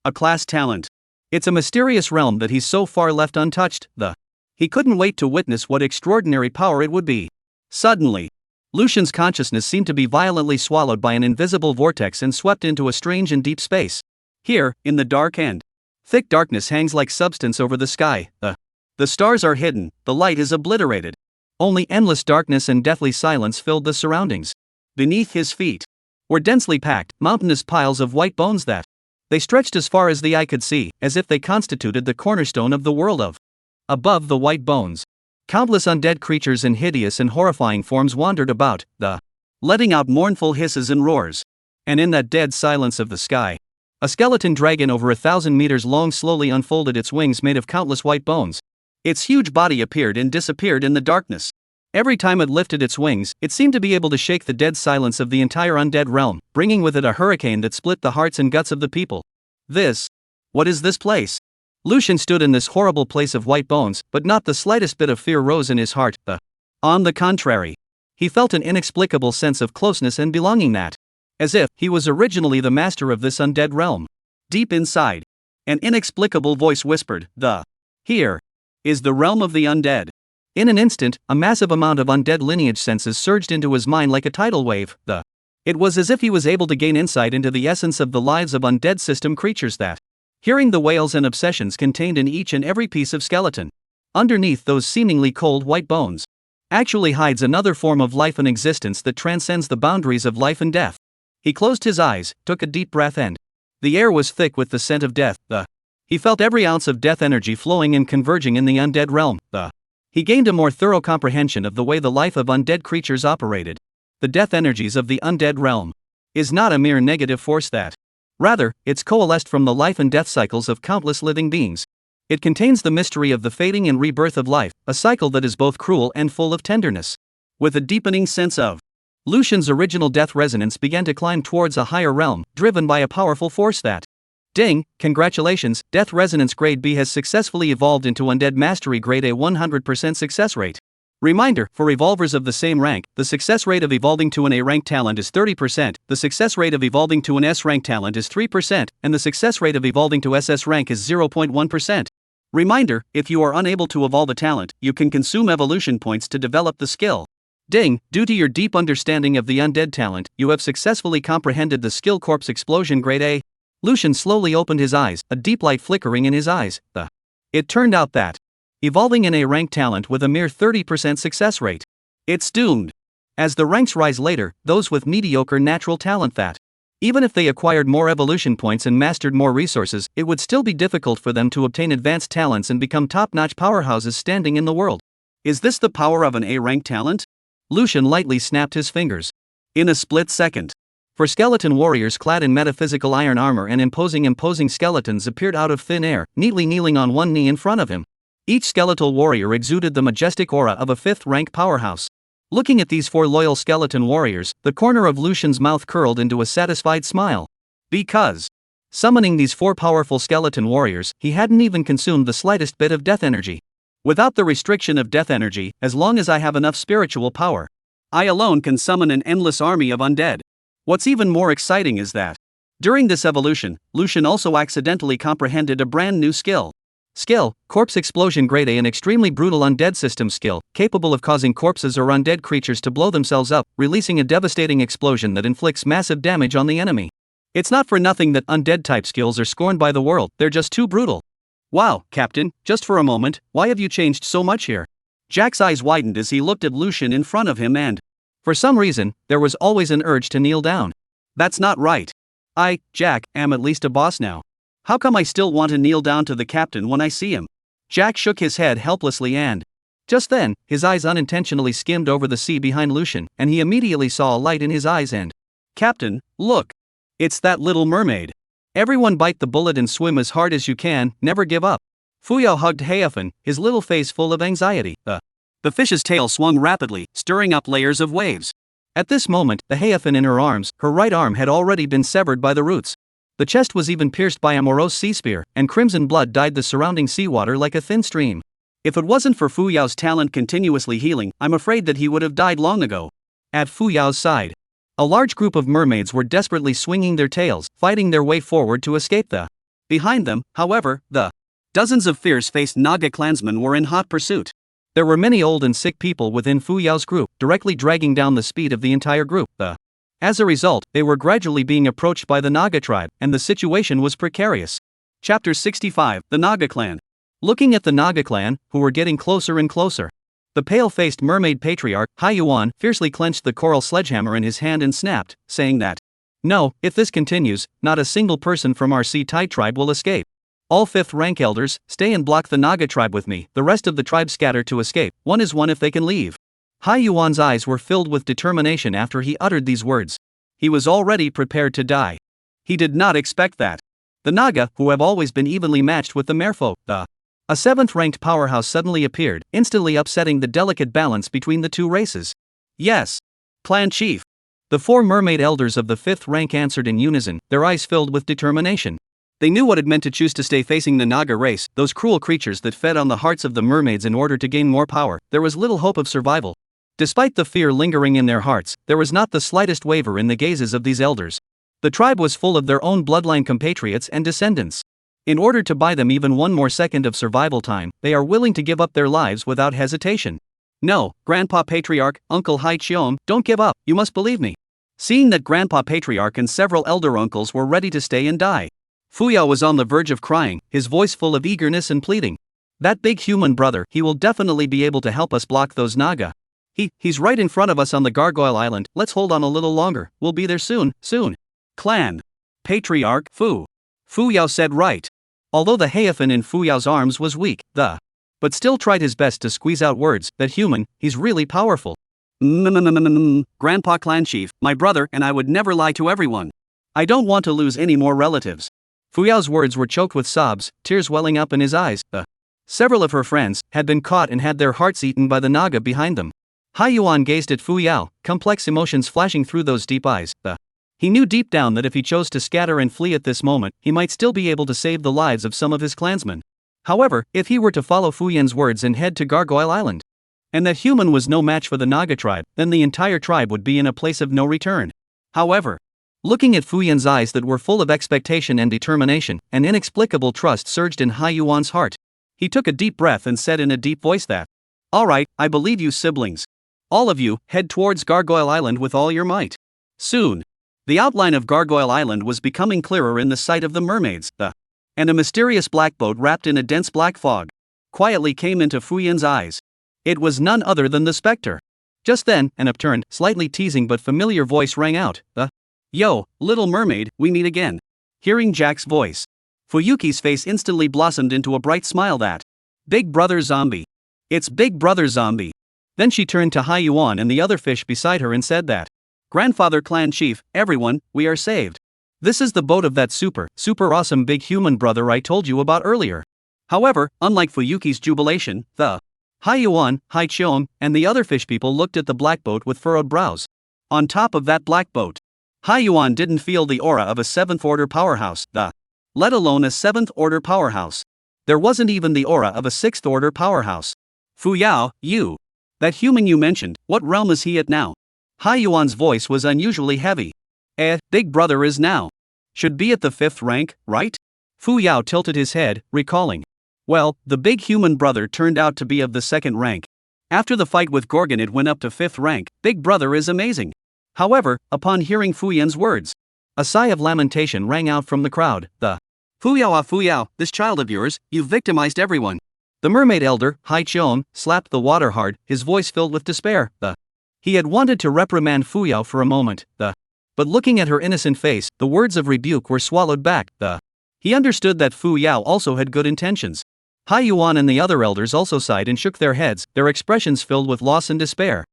a class talent. It's a mysterious realm that he's so far left untouched, He couldn't wait to witness what extraordinary power it would be. Suddenly, Lucian's consciousness seemed to be violently swallowed by an invisible vortex and swept into a strange and deep space. Here, in the dark end, thick darkness hangs like substance over the sky. The stars are hidden, the light is obliterated. Only endless darkness and deathly silence filled the surroundings. Beneath his feet were densely packed, mountainous piles of white bones that they stretched as far as the eye could see, as if they constituted the cornerstone of the world of. Above the white bones, countless undead creatures in hideous and horrifying forms wandered about, letting out mournful hisses and roars. And in that dead silence of the sky, a skeleton dragon over 1,000 meters long slowly unfolded its wings made of countless white bones. Its huge body appeared and disappeared in the darkness. Every time it lifted its wings, it seemed to be able to shake the dead silence of the entire undead realm, bringing with it a hurricane that split the hearts and guts of the people. What is this place? Lucian stood in this horrible place of white bones, but not the slightest bit of fear rose in his heart. On the contrary, he felt an inexplicable sense of closeness and belonging that, as if he was originally the master of this undead realm. Deep inside, an inexplicable voice whispered, Here is the realm of the undead. In an instant, a massive amount of undead lineage senses surged into his mind like a tidal wave. It was as if he was able to gain insight into the essence of the lives of undead system creatures that, hearing the wails and obsessions contained in each and every piece of skeleton, underneath those seemingly cold white bones, actually hides another form of life and existence that transcends the boundaries of life and death. He closed his eyes, took a deep breath and the air was thick with the scent of death. He felt every ounce of death energy flowing and converging in the undead realm. He gained a more thorough comprehension of the way the life of undead creatures operated. The death energies of the undead realm is not a mere negative force that, rather, it's coalesced from the life and death cycles of countless living beings. It contains the mystery of the fading and rebirth of life, a cycle that is both cruel and full of tenderness. With a deepening sense of Lucian's original death resonance began to climb towards a higher realm, driven by a powerful force that. Ding, congratulations, Death Resonance Grade B has successfully evolved into Undead Mastery Grade A 100% success rate. Reminder, for evolvers of the same rank, the success rate of evolving to an A rank talent is 30%, the success rate of evolving to an S rank talent is 3%, and the success rate of evolving to SS rank is 0.1%. Reminder, if you are unable to evolve a talent, you can consume evolution points to develop the skill. Ding, due to your deep understanding of the undead talent, you have successfully comprehended the Skill Corpse Explosion Grade A. Lucian slowly opened his eyes, a deep light flickering in his eyes. It turned out that evolving an A-rank talent with a mere 30% success rate, it's doomed. As the ranks rise later, those with mediocre natural talent that, even if they acquired more evolution points and mastered more resources, it would still be difficult for them to obtain advanced talents and become top-notch powerhouses standing in the world. Is this the power of an A-rank talent? Lucian lightly snapped his fingers. In a split second, four skeleton warriors clad in metaphysical iron armor and imposing skeletons appeared out of thin air, neatly kneeling on one knee in front of him. Each skeletal warrior exuded the majestic aura of a 5th-rank powerhouse. Looking at these four loyal skeleton warriors, the corner of Lucian's mouth curled into a satisfied smile. Because Summoning these 4 powerful skeleton warriors, he hadn't even consumed the slightest bit of death energy. Without the restriction of death energy, as long as I have enough spiritual power, I alone can summon an endless army of undead. What's even more exciting is that, during this evolution, Lucian also accidentally comprehended a brand new skill. Corpse Explosion Grade A, an extremely brutal undead system skill, capable of causing corpses or undead creatures to blow themselves up, releasing a devastating explosion that inflicts massive damage on the enemy. It's not for nothing that undead-type skills are scorned by the world, they're just too brutal. Wow, Captain, just for a moment, why have you changed so much here? Jack's eyes widened as he looked at Lucian in front of him and, for some reason, there was always an urge to kneel down. That's not right. I, Jack, am at least a boss now. How come I still want to kneel down to the captain when I see him? Jack shook his head helplessly and, just then, his eyes unintentionally skimmed over the sea behind Lucian, and he immediately saw a light in his eyes and, Captain, look! It's that little mermaid. Everyone bite the bullet and swim as hard as you can, never give up. Fuyao hugged Haefan, his little face full of anxiety. The fish's tail swung rapidly, stirring up layers of waves. At this moment, the Haefan in her arms, her right arm had already been severed by the roots. The chest was even pierced by a morose sea spear, and crimson blood dyed the surrounding seawater like a thin stream. If it wasn't for Fuyao's talent continuously healing, I'm afraid that he would have died long ago. At Fuyao's side, a large group of mermaids were desperately swinging their tails, fighting their way forward to escape the. Behind them, however, the dozens of fierce-faced Naga clansmen were in hot pursuit. There were many old and sick people within Fuyao's group, directly dragging down the speed of the entire group. As a result, they were gradually being approached by the Naga tribe, and the situation was precarious. Chapter 65, The Naga Clan. Looking at the Naga clan, who were getting closer and closer, the pale-faced mermaid patriarch, Haiyuan, fiercely clenched the coral sledgehammer in his hand and snapped, saying that, no, if this continues, not a single person from our Sea Tide tribe will escape. All 5th rank elders, stay and block the Naga tribe with me, the rest of the tribe scatter to escape, one is one if they can leave. Haiyuan's eyes were filled with determination after he uttered these words. He was already prepared to die. He did not expect that. The Naga, who have always been evenly matched with the merfolk, a 7th-ranked powerhouse suddenly appeared, instantly upsetting the delicate balance between the two races. Yes. Clan Chief. The 4 mermaid elders of the 5th rank answered in unison, their eyes filled with determination. They knew what it meant to choose to stay facing the Naga race, those cruel creatures that fed on the hearts of the mermaids in order to gain more power. There was little hope of survival. Despite the fear lingering in their hearts, there was not the slightest waver in the gazes of these elders. The tribe was full of their own bloodline compatriots and descendants. In order to buy them even one more second of survival time, they are willing to give up their lives without hesitation. No, Grandpa Patriarch, Uncle Hai Chiom, don't give up, you must believe me. Seeing that Grandpa Patriarch and several elder uncles were ready to stay and die, Fuyao was on the verge of crying, his voice full of eagerness and pleading. That big human brother, he will definitely be able to help us block those Naga. He's right in front of us on the Gargoyle Island, let's hold on a little longer, we'll be there soon. Clan. Patriarch, Fuyao said right. Although the Haefan in Fuyao's arms was weak, but still tried his best to squeeze out words, that human, he's really powerful. Grandpa Clan Chief, my brother and I would never lie to everyone. I don't want to lose any more relatives. Fuyao's words were choked with sobs, tears welling up in his eyes. Several of her friends had been caught and had their hearts eaten by the Naga behind them. Haiyuan gazed at Fuyao, complex emotions flashing through those deep eyes. He knew deep down that if he chose to scatter and flee at this moment, he might still be able to save the lives of some of his clansmen. However, if he were to follow Fuyan's words and head to Gargoyle Island, and that human was no match for the Naga tribe, then the entire tribe would be in a place of no return. However, looking at Fuyan's eyes that were full of expectation and determination, an inexplicable trust surged in Haiyuan's heart. He took a deep breath and said in a deep voice that, all right, I believe you siblings. All of you, head towards Gargoyle Island with all your might. Soon. The outline of Gargoyle Island was becoming clearer in the sight of the mermaids, and a mysterious black boat wrapped in a dense black fog quietly came into Fuyan's eyes. It was none other than the Spectre. Just then, an upturned, slightly teasing but familiar voice rang out, Yo, little mermaid, we meet again. Hearing Jack's voice, Fuyuki's face instantly blossomed into a bright smile that, Big Brother Zombie. It's Big Brother Zombie. Then she turned to Haiyuan and the other fish beside her and said that, Grandfather Clan Chief, everyone, we are saved. This is the boat of that super awesome big human brother I told you about earlier. However, unlike Fuyuki's jubilation, the Haiyuan, Haichiom, and the other fish people looked at the black boat with furrowed brows. On top of that black boat, Haiyuan didn't feel the aura of a 7th order powerhouse. let alone a 7th order powerhouse. There wasn't even the aura of a 6th order powerhouse. Fu Yao, you. That human you mentioned, what realm is he at now? Hai Yuan's voice was unusually heavy. Big brother is now. Should be at the 5th rank, right? Fu Yao tilted his head, recalling. Well, the big human brother turned out to be of the 2nd rank. After the fight with Gorgon it went up to 5th rank. Big brother is amazing. However, upon hearing Fu Yan's words, a sigh of lamentation rang out from the crowd. Fu Yao, this child of yours, you've victimized everyone. The mermaid elder, Hai Cheong, slapped the water hard, his voice filled with despair. He had wanted to reprimand Fu Yao for a moment, but looking at her innocent face, the words of rebuke were swallowed back. He understood that Fu Yao also had good intentions. Hai Yuan and the other elders also sighed and shook their heads, their expressions filled with loss and despair.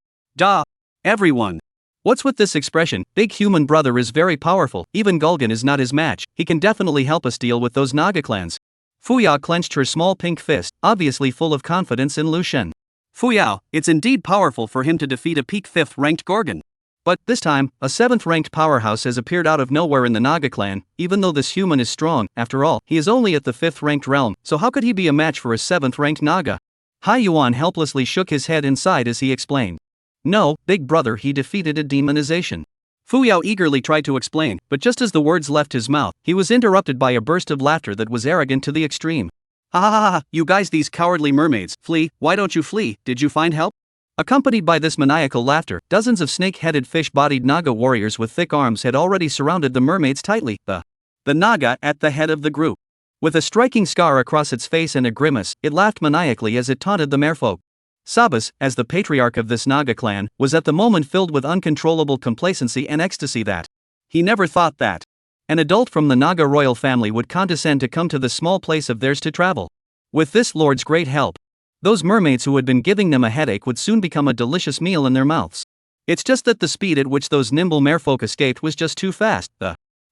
Everyone. What's with this expression? Big human brother is very powerful, even Gulgan is not his match, he can definitely help us deal with those Naga clans. Fu Yao clenched her small pink fist, obviously full of confidence in Lu Shen. Fu Yao, it's indeed powerful for him to defeat a peak 5th ranked Gorgon. But, this time, a 7th ranked powerhouse has appeared out of nowhere in the Naga clan. Even though this human is strong, after all, he is only at the 5th ranked realm, so how could he be a match for a 7th ranked Naga? Hai Yuan helplessly shook his head and sighed as he explained. No, big brother, he defeated a demonization. Fu Yao eagerly tried to explain, but just as the words left his mouth, he was interrupted by a burst of laughter that was arrogant to the extreme. Ha, you guys, these cowardly mermaids, flee, why don't you flee, did you find help? Accompanied by this maniacal laughter, dozens of snake-headed fish-bodied Naga warriors with thick arms had already surrounded the mermaids tightly. The Naga at the head of the group. With a striking scar across its face and a grimace, it laughed maniacally as it taunted the merfolk. Sabas, as the patriarch of this Naga clan, was at the moment filled with uncontrollable complacency and ecstasy that he never thought that an adult from the Naga royal family would condescend to come to this small place of theirs to travel. With this lord's great help, those mermaids who had been giving them a headache would soon become a delicious meal in their mouths. It's just that the speed at which those nimble merfolk escaped was just too fast.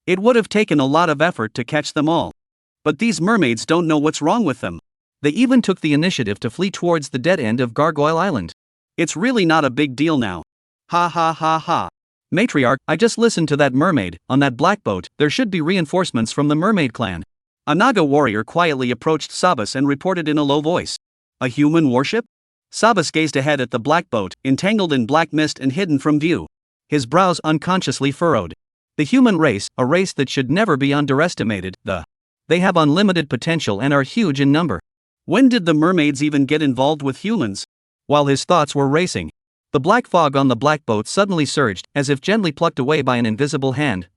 It would have taken a lot of effort to catch them all. But these mermaids don't know what's wrong with them. They even took the initiative to flee towards the dead end of Gargoyle Island. It's really not a big deal now. Ha. Matriarch, I just listened to that mermaid. On that black boat, there should be reinforcements from the mermaid clan. A Naga warrior quietly approached Sabas and reported in a low voice. A human warship? Sabas gazed ahead at the black boat, entangled in black mist and hidden from view. His brows unconsciously furrowed. The human race, a race that should never be underestimated. They have unlimited potential and are huge in number. When did the mermaids even get involved with humans? While his thoughts were racing, the black fog on the black boat suddenly surged, as if gently plucked away by an invisible hand,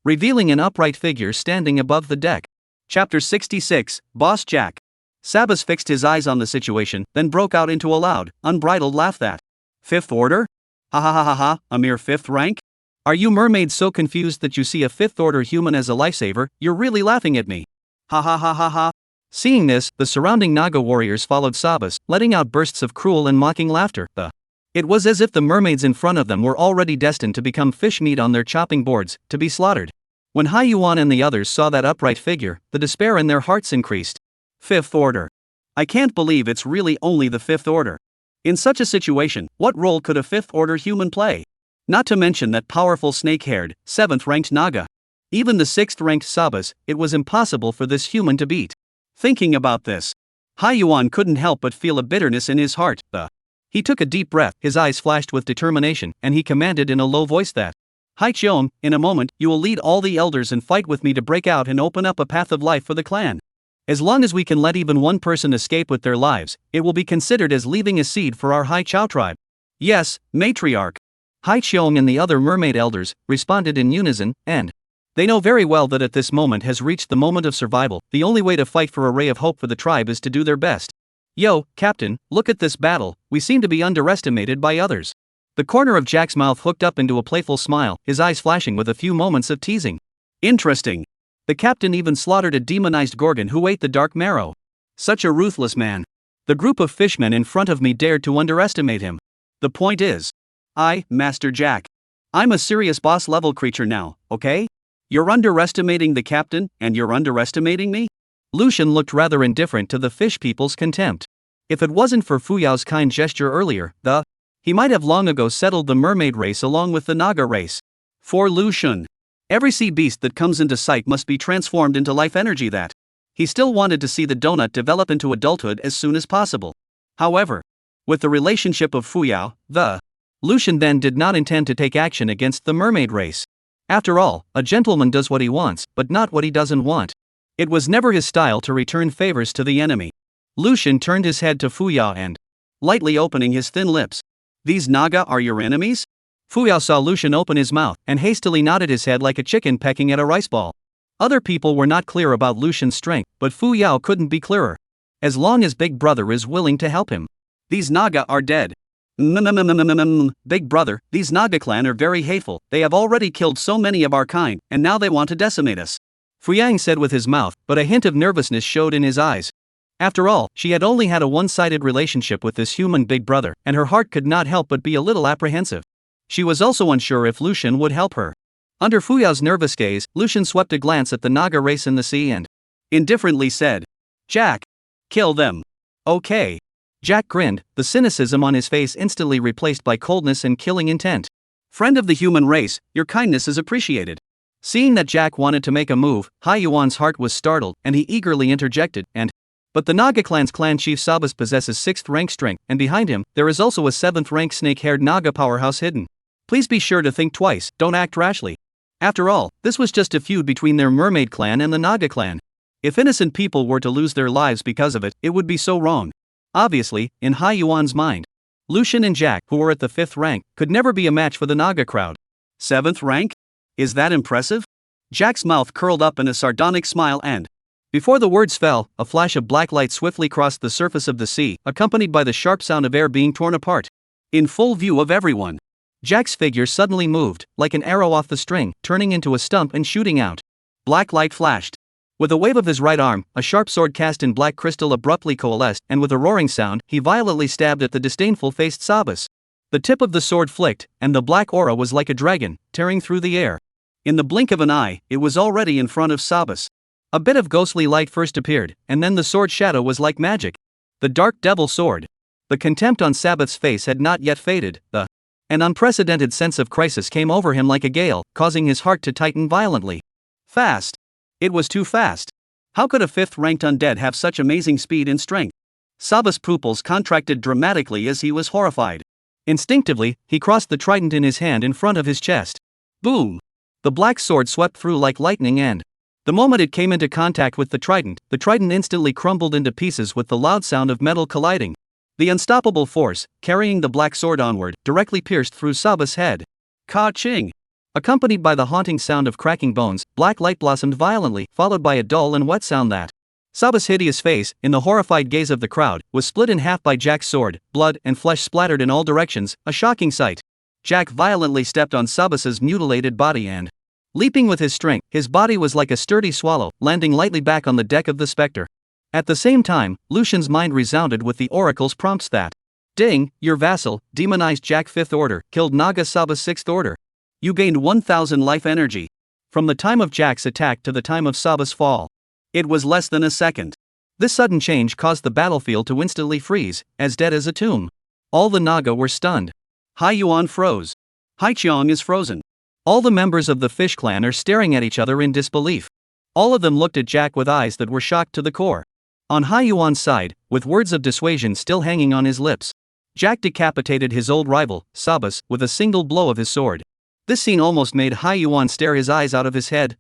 revealing an upright figure standing above the deck. Chapter 66, Boss Jack. Sabas fixed his eyes on the situation, then broke out into a loud, unbridled laugh that. 5th order? Ha, a mere 5th rank? Are you mermaids so confused that you see a 5th order human as a lifesaver? You're really laughing at me. Ha. Seeing this, the surrounding Naga warriors followed Sabas, letting out bursts of cruel and mocking laughter. It was as if the mermaids in front of them were already destined to become fish meat on their chopping boards, to be slaughtered. When Hai Yuan and the others saw that upright figure, the despair in their hearts increased. 5th order. I can't believe it's really only the 5th order. In such a situation, what role could a 5th order human play? Not to mention that powerful snake-haired, 7th ranked Naga. Even the 6th ranked Sabas, it was impossible for this human to beat. Thinking about this, Hai Yuan couldn't help but feel a bitterness in his heart. He took a deep breath, his eyes flashed with determination, and he commanded in a low voice that Hai Cheong, in a moment, you will lead all the elders and fight with me to break out and open up a path of life for the clan. As long as we can let even one person escape with their lives, it will be considered as leaving a seed for our Hai Chao tribe. Yes, matriarch. Hai Cheong and the other mermaid elders responded in unison, and they know very well that at this moment has reached the moment of survival. The only way to fight for a ray of hope for the tribe is to do their best. Yo, Captain, look at this battle, we seem to be underestimated by others. The corner of Jack's mouth hooked up into a playful smile, his eyes flashing with a few moments of teasing. Interesting. The captain even slaughtered a demonized Gorgon who ate the dark marrow. Such a ruthless man. The group of fishmen in front of me dared to underestimate him. The point is, Master Jack. I'm a serious boss-level creature now, okay? You're underestimating the captain, and you're underestimating me? Lucian looked rather indifferent to the fish people's contempt. If it wasn't for Fu Yao's kind gesture earlier, he might have long ago settled the mermaid race along with the Naga race. For Lucian, Every sea beast that comes into sight must be transformed into life energy that. He still wanted to see the donut develop into adulthood as soon as possible. However, with the relationship of Fuyao, Lucian then did not intend to take action against the mermaid race. After all, a gentleman does what he wants, but not what he doesn't want. It was never his style to return favors to the enemy. Lucian turned his head to Fuyao and, lightly opening his thin lips, "These Naga are your enemies?" Fuyao saw Lucian open his mouth and hastily nodded his head like a chicken pecking at a rice ball. Other people were not clear about Lucian's strength, but Fuyao couldn't be clearer. As long as Big Brother is willing to help him. "These Naga are dead." "Big Brother, these Naga clan are very hateful. They have already killed so many of our kind, and now they want to decimate us," Fuyang said with his mouth, but a hint of nervousness showed in his eyes. After all, she had only had a one-sided relationship with this human Big Brother, and her heart could not help but be a little apprehensive. She was also unsure if Lucian would help her. Under Fuyao's nervous gaze, Lucian swept a glance at the Naga race in the sea and indifferently said, "Jack, kill them." "Okay." Jack grinned, the cynicism on his face instantly replaced by coldness and killing intent. "Friend of the human race, your kindness is appreciated." Seeing that Jack wanted to make a move, Hai Yuan's heart was startled, and he eagerly interjected, But the Naga clan's clan chief Sabas possesses 6th rank strength, and behind him, there is also a 7th rank snake-haired Naga powerhouse hidden. Please be sure to think twice, don't act rashly. After all, this was just a feud between their mermaid clan and the Naga clan. If innocent people were to lose their lives because of it, it would be so wrong. Obviously, in Hai Yuan's mind, Lucian and Jack, who were at the 5th rank, could never be a match for the Naga crowd. 7th rank? Is that impressive? Jack's mouth curled up in a sardonic smile and, before the words fell, a flash of black light swiftly crossed the surface of the sea, accompanied by the sharp sound of air being torn apart. In full view of everyone, Jack's figure suddenly moved, like an arrow off the string, turning into a stump and shooting out. Black light flashed. With a wave of his right arm, a sharp sword cast in black crystal abruptly coalesced, and with a roaring sound, he violently stabbed at the disdainful-faced Sabas. The tip of the sword flicked, and the black aura was like a dragon, tearing through the air. In the blink of an eye, it was already in front of Sabas. A bit of ghostly light first appeared, and then the sword shadow was like magic. The dark devil sword. The contempt on Sabbath's face had not yet faded. An unprecedented sense of crisis came over him like a gale, causing his heart to tighten violently. Fast. It was too fast. How could a 5th-ranked undead have such amazing speed and strength? Sabbath's pupils contracted dramatically as he was horrified. Instinctively, he crossed the trident in his hand in front of his chest. Boom! The black sword swept through like lightning and, the moment it came into contact with the trident instantly crumbled into pieces with the loud sound of metal colliding. The unstoppable force, carrying the black sword onward, directly pierced through Sabba's head. Ka-ching! Accompanied by the haunting sound of cracking bones, black light blossomed violently, followed by a dull and wet sound that. Sabba's hideous face, in the horrified gaze of the crowd, was split in half by Jack's sword, blood and flesh splattered in all directions, a shocking sight. Jack violently stepped on Sabas's mutilated body and, leaping with his strength, his body was like a sturdy swallow, landing lightly back on the deck of the Spectre. At the same time, Lucian's mind resounded with the oracle's prompts that, "Ding, your vassal, demonized Jack 5th Order, killed Naga Saba's 6th Order. You gained 1000 life energy. From the time of Jack's attack to the time of Saba's fall. It was less than a second." This sudden change caused the battlefield to instantly freeze, as dead as a tomb. All the Naga were stunned. Hai Yuan froze. Hai Qiang is frozen. All the members of the Fish Clan are staring at each other in disbelief. All of them looked at Jack with eyes that were shocked to the core. On Hai Yuan's side, with words of dissuasion still hanging on his lips, Jack decapitated his old rival, Sabas, with a single blow of his sword. This scene almost made Hai Yuan stare his eyes out of his head.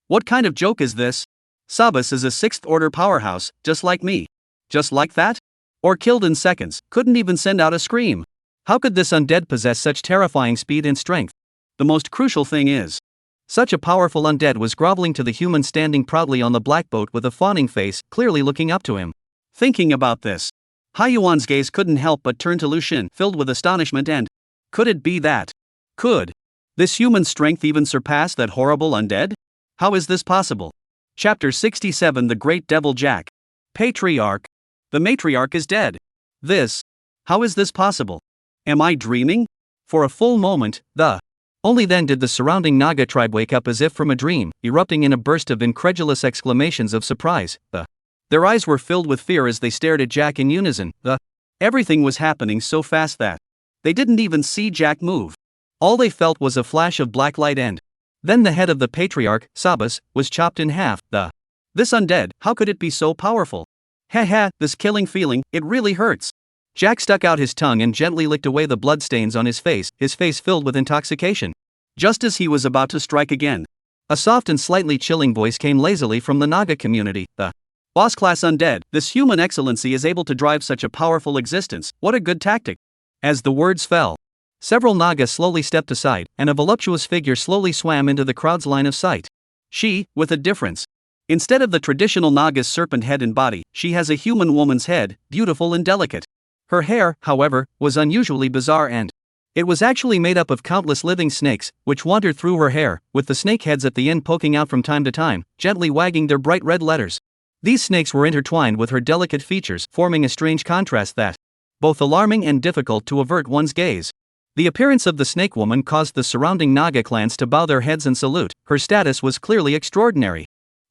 What kind of joke is this? Sabas is a 6th Order powerhouse, just like me. Just like that? Or killed in seconds, couldn't even send out a scream. How could this undead possess such terrifying speed and strength? The most crucial thing is, such a powerful undead was groveling to the human standing proudly on the black boat with a fawning face, clearly looking up to him. Thinking about this, Hai Yuan's gaze couldn't help but turn to Lucian, filled with astonishment and, could it be that? Could this human strength even surpass that horrible undead? How is this possible? Chapter 67 The Great Devil Jack. Patriarch. The matriarch is dead. How is this possible? Am I dreaming? For a full moment, only then did the surrounding Naga tribe wake up as if from a dream, erupting in a burst of incredulous exclamations of surprise. Their eyes were filled with fear as they stared at Jack in unison. Everything was happening so fast that they didn't even see Jack move. All they felt was a flash of black light and Then the head of the patriarch, Sabas, was chopped in half. This undead, how could it be so powerful? Haha, this killing feeling, it really hurts. Jack stuck out his tongue and gently licked away the bloodstains on his face filled with intoxication. Just as he was about to strike again, a soft and slightly chilling voice came lazily from the Naga community. The boss class undead, this human excellency is able to drive such a powerful existence, what a good tactic. As the words fell, several Naga slowly stepped aside, and a voluptuous figure slowly swam into the crowd's line of sight. She, with a difference. Instead of the traditional Naga's serpent head and body, she has a human woman's head, beautiful and delicate. Her hair, however, was unusually bizarre and it was actually made up of countless living snakes, which wandered through her hair, with the snake heads at the end poking out from time to time, gently wagging their bright red letters. These snakes were intertwined with her delicate features, forming a strange contrast that both alarming and difficult to avert one's gaze. The appearance of the snake woman caused the surrounding Naga clans to bow their heads and salute. Her status was clearly extraordinary.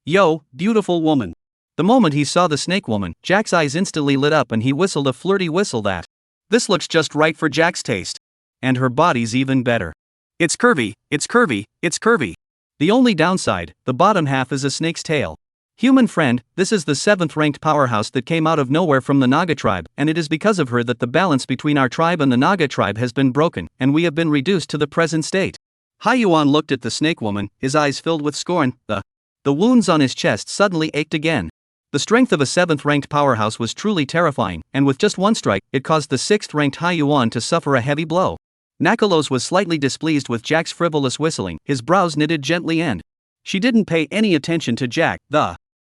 Yo, beautiful woman. The moment he saw the snake woman, Jack's eyes instantly lit up and he whistled a flirty whistle that this looks just right for Jack's taste. And her body's even better. It's curvy, it's curvy, it's curvy. The only downside, the bottom half is a snake's tail. Human friend, this is the 7th ranked powerhouse that came out of nowhere from the Naga tribe, and it is because of her that the balance between our tribe and the Naga tribe has been broken, and we have been reduced to the present state. Yuan looked at the snake woman, his eyes filled with scorn. The wounds on his chest suddenly ached again. The strength of a 7th ranked powerhouse was truly terrifying, and with just one strike, it caused the 6th ranked Yuan to suffer a heavy blow. Nakalos was slightly displeased with Jack's frivolous whistling, his brows knitted gently and she didn't pay any attention to Jack.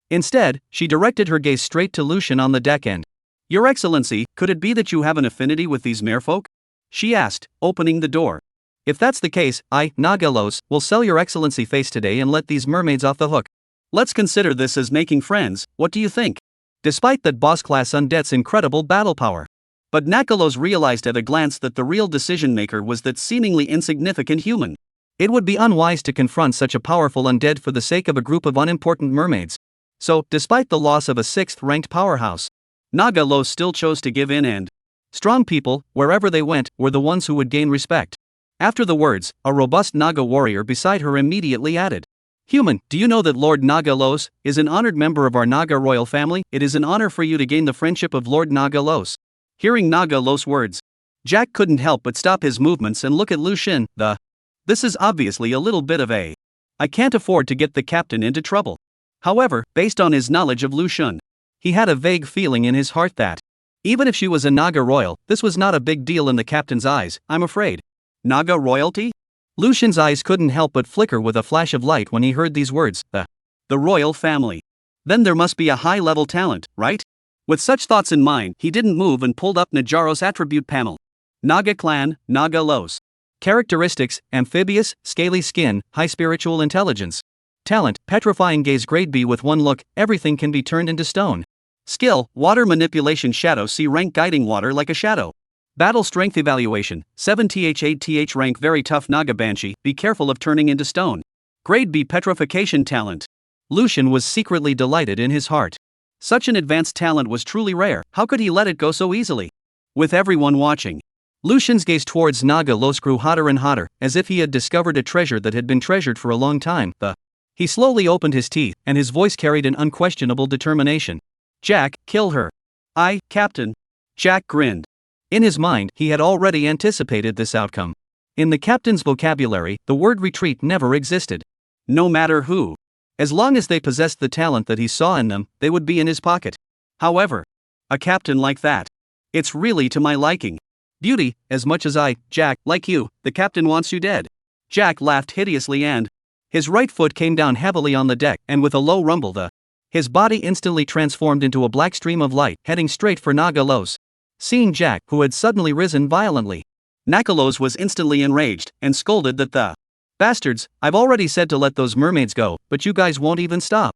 Instead, she directed her gaze straight to Lucian on the deck and Your Excellency, could it be that you have an affinity with these merfolk? She asked, opening the door. If that's the case, I, Nagalos, will sell Your Excellency face today and let these mermaids off the hook. Let's consider this as making friends, what do you think? Despite that boss-class undead's incredible battle power. But Nakalos realized at a glance that the real decision-maker was that seemingly insignificant human. It would be unwise to confront such a powerful undead for the sake of a group of unimportant mermaids. So, despite the loss of a 6th-ranked powerhouse, Nagalos still chose to give in and strong people, wherever they went, were the ones who would gain respect. After the words, a robust Naga warrior beside her immediately added, Human, do you know that Lord Nagalos is an honored member of our Naga royal family? It is an honor for you to gain the friendship of Lord Nagalos. Hearing Nagalos' words, Jack couldn't help but stop his movements and look at Lucian. This is obviously a little bit of a I can't afford to get the captain into trouble. However, based on his knowledge of Lucian, he had a vague feeling in his heart that even if she was a Naga royal, this was not a big deal in the captain's eyes, I'm afraid. Naga royalty? Lucian's eyes couldn't help but flicker with a flash of light when he heard these words, the royal family. Then there must be a high-level talent, right? With such thoughts in mind, he didn't move and pulled up Najaro's attribute panel. Naga clan, Nagalos. Characteristics, amphibious, scaly skin, high spiritual intelligence. Talent, petrifying gaze grade B with one look, everything can be turned into stone. Skill, water manipulation shadow C rank guiding water like a shadow. Battle strength evaluation, 7th rank very tough Naga banshee, be careful of turning into stone. Grade B petrification talent. Lucian was secretly delighted in his heart. Such an advanced talent was truly rare, how could he let it go so easily? With everyone watching, Lucian's gaze towards Nagalos grew hotter and hotter, as if he had discovered a treasure that had been treasured for a long time. He slowly opened his teeth, and his voice carried an unquestionable determination. Jack, kill her. I, Captain. Jack grinned. In his mind, he had already anticipated this outcome. In the captain's vocabulary, the word retreat never existed. No matter who. As long as they possessed the talent that he saw in them, they would be in his pocket. However, a captain like that. It's really to my liking. Beauty, as much as I, Jack, like you, the captain wants you dead. Jack laughed hideously and his right foot came down heavily on the deck, and with a low rumble his body instantly transformed into a black stream of light, heading straight for Nagalos. Seeing Jack, who had suddenly risen violently, Nagalos was instantly enraged, and scolded that bastards, I've already said to let those mermaids go, but you guys won't even stop.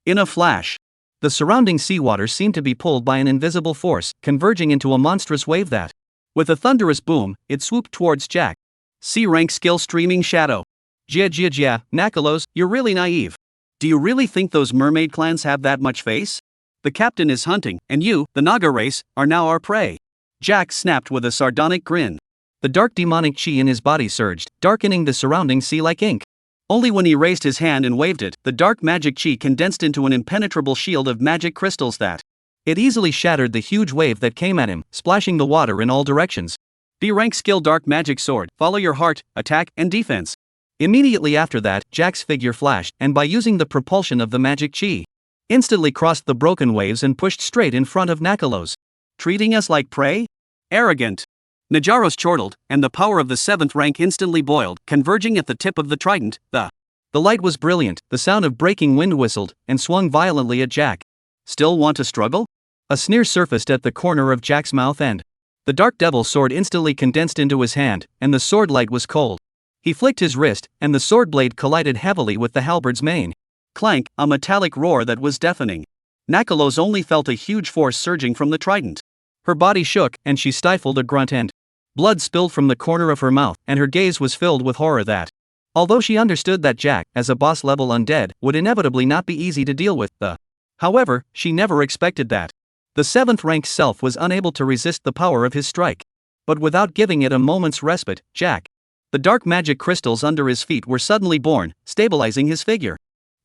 In a flash, the surrounding seawater seemed to be pulled by an invisible force, converging into a monstrous wave that, with a thunderous boom, it swooped towards Jack. C-rank skill streaming shadow. Jia, Nakalos, you're really naive. Do you really think those mermaid clans have that much face? The captain is hunting, and you, the Naga race, are now our prey. Jack snapped with a sardonic grin. The dark demonic chi in his body surged, darkening the surrounding sea like ink. Only when he raised his hand and waved it, the dark magic chi condensed into an impenetrable shield of magic crystals that it easily shattered the huge wave that came at him, splashing the water in all directions. B-rank skill dark magic sword, follow your heart, attack, and defense. Immediately after that, Jack's figure flashed, and by using the propulsion of the magic chi, instantly crossed the broken waves and pushed straight in front of Nakalos. Treating us like prey? Arrogant. Najaros chortled, and the power of the 7th rank instantly boiled, converging at the tip of the trident. The light was brilliant, the sound of breaking wind whistled, and swung violently at Jack. Still want to struggle? A sneer surfaced at the corner of Jack's mouth and the dark devil sword instantly condensed into his hand, and the sword light was cold. He flicked his wrist, and the sword blade collided heavily with the halberd's mane. Clank, a metallic roar that was deafening. Nakalos only felt a huge force surging from the trident. Her body shook, and she stifled a grunt and blood spilled from the corner of her mouth, and her gaze was filled with horror that, although she understood that Jack, as a boss-level undead, would inevitably not be easy to deal with, however, she never expected that. The 7th rank self was unable to resist the power of his strike. But without giving it a moment's respite, Jack, the dark magic crystals under his feet were suddenly born, stabilizing his figure.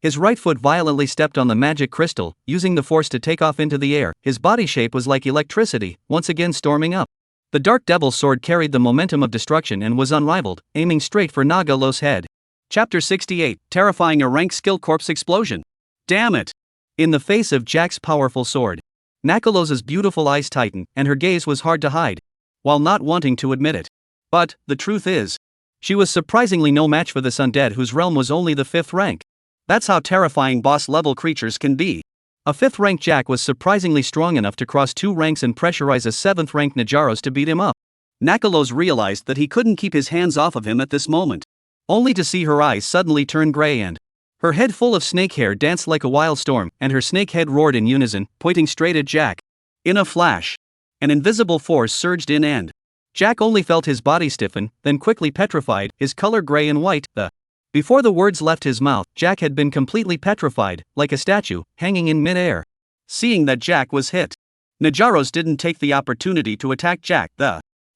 His right foot violently stepped on the magic crystal, using the force to take off into the air. His body shape was like electricity, once again storming up. The dark devil's sword carried the momentum of destruction and was unrivaled, aiming straight for Nagalos' head. Chapter 68, Terrifying a Rank Skill Corpse Explosion. Damn it! In the face of Jack's powerful sword, Nakalos's beautiful eyes tightened, and her gaze was hard to hide, while not wanting to admit it. But the truth is, she was surprisingly no match for this undead whose realm was only the 5th rank. That's how terrifying boss-level creatures can be. A 5th rank Jack was surprisingly strong enough to cross 2 ranks and pressurize a 7th rank Najaros to beat him up. Nakalos realized that he couldn't keep his hands off of him at this moment, only to see her eyes suddenly turn gray and her head full of snake hair danced like a wild storm, and her snake head roared in unison, pointing straight at Jack. In a flash, an invisible force surged in and Jack only felt his body stiffen, then quickly petrified, his color gray and white. Before the words left his mouth, Jack had been completely petrified, like a statue, hanging in mid-air. Seeing that Jack was hit, Najaros didn't take the opportunity to attack Jack.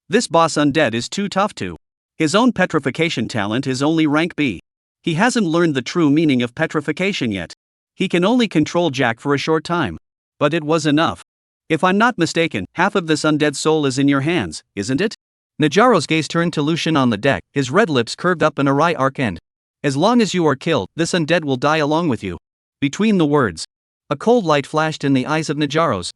This boss undead is too tough to. His own petrification talent is only rank B. He hasn't learned the true meaning of petrification yet. He can only control Jack for a short time. But it was enough. If I'm not mistaken, half of this undead soul is in your hands, isn't it? Najaros' gaze turned to Lucian on the deck, his red lips curved up in a wry arc and as long as you are killed, this undead will die along with you. Between the words, a cold light flashed in the eyes of Najaros.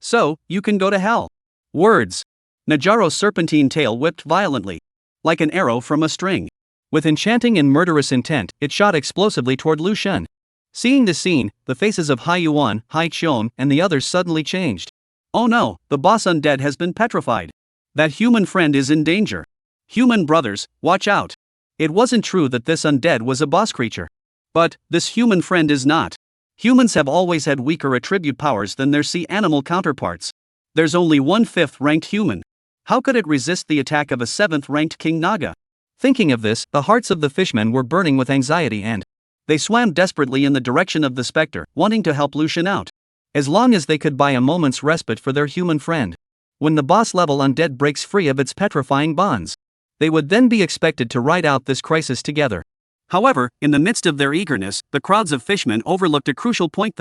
So, you can go to hell. Words. Najaros' serpentine tail whipped violently, like an arrow from a string. With enchanting and murderous intent, it shot explosively toward Lucian. Seeing the scene, the faces of Hai Yuan, Hai Qion, and the others suddenly changed. Oh no, the boss undead has been petrified. That human friend is in danger. Human brothers, watch out. It wasn't true that this undead was a boss creature. But this human friend is not. Humans have always had weaker attribute powers than their sea animal counterparts. There's only one 5th ranked human. How could it resist the attack of a 7th ranked King Naga? Thinking of this, the hearts of the fishmen were burning with anxiety and they swam desperately in the direction of the specter, wanting to help Lucian out. As long as they could buy a moment's respite for their human friend. When the boss-level undead breaks free of its petrifying bonds, they would then be expected to ride out this crisis together. However, in the midst of their eagerness, the crowds of fishmen overlooked a crucial point.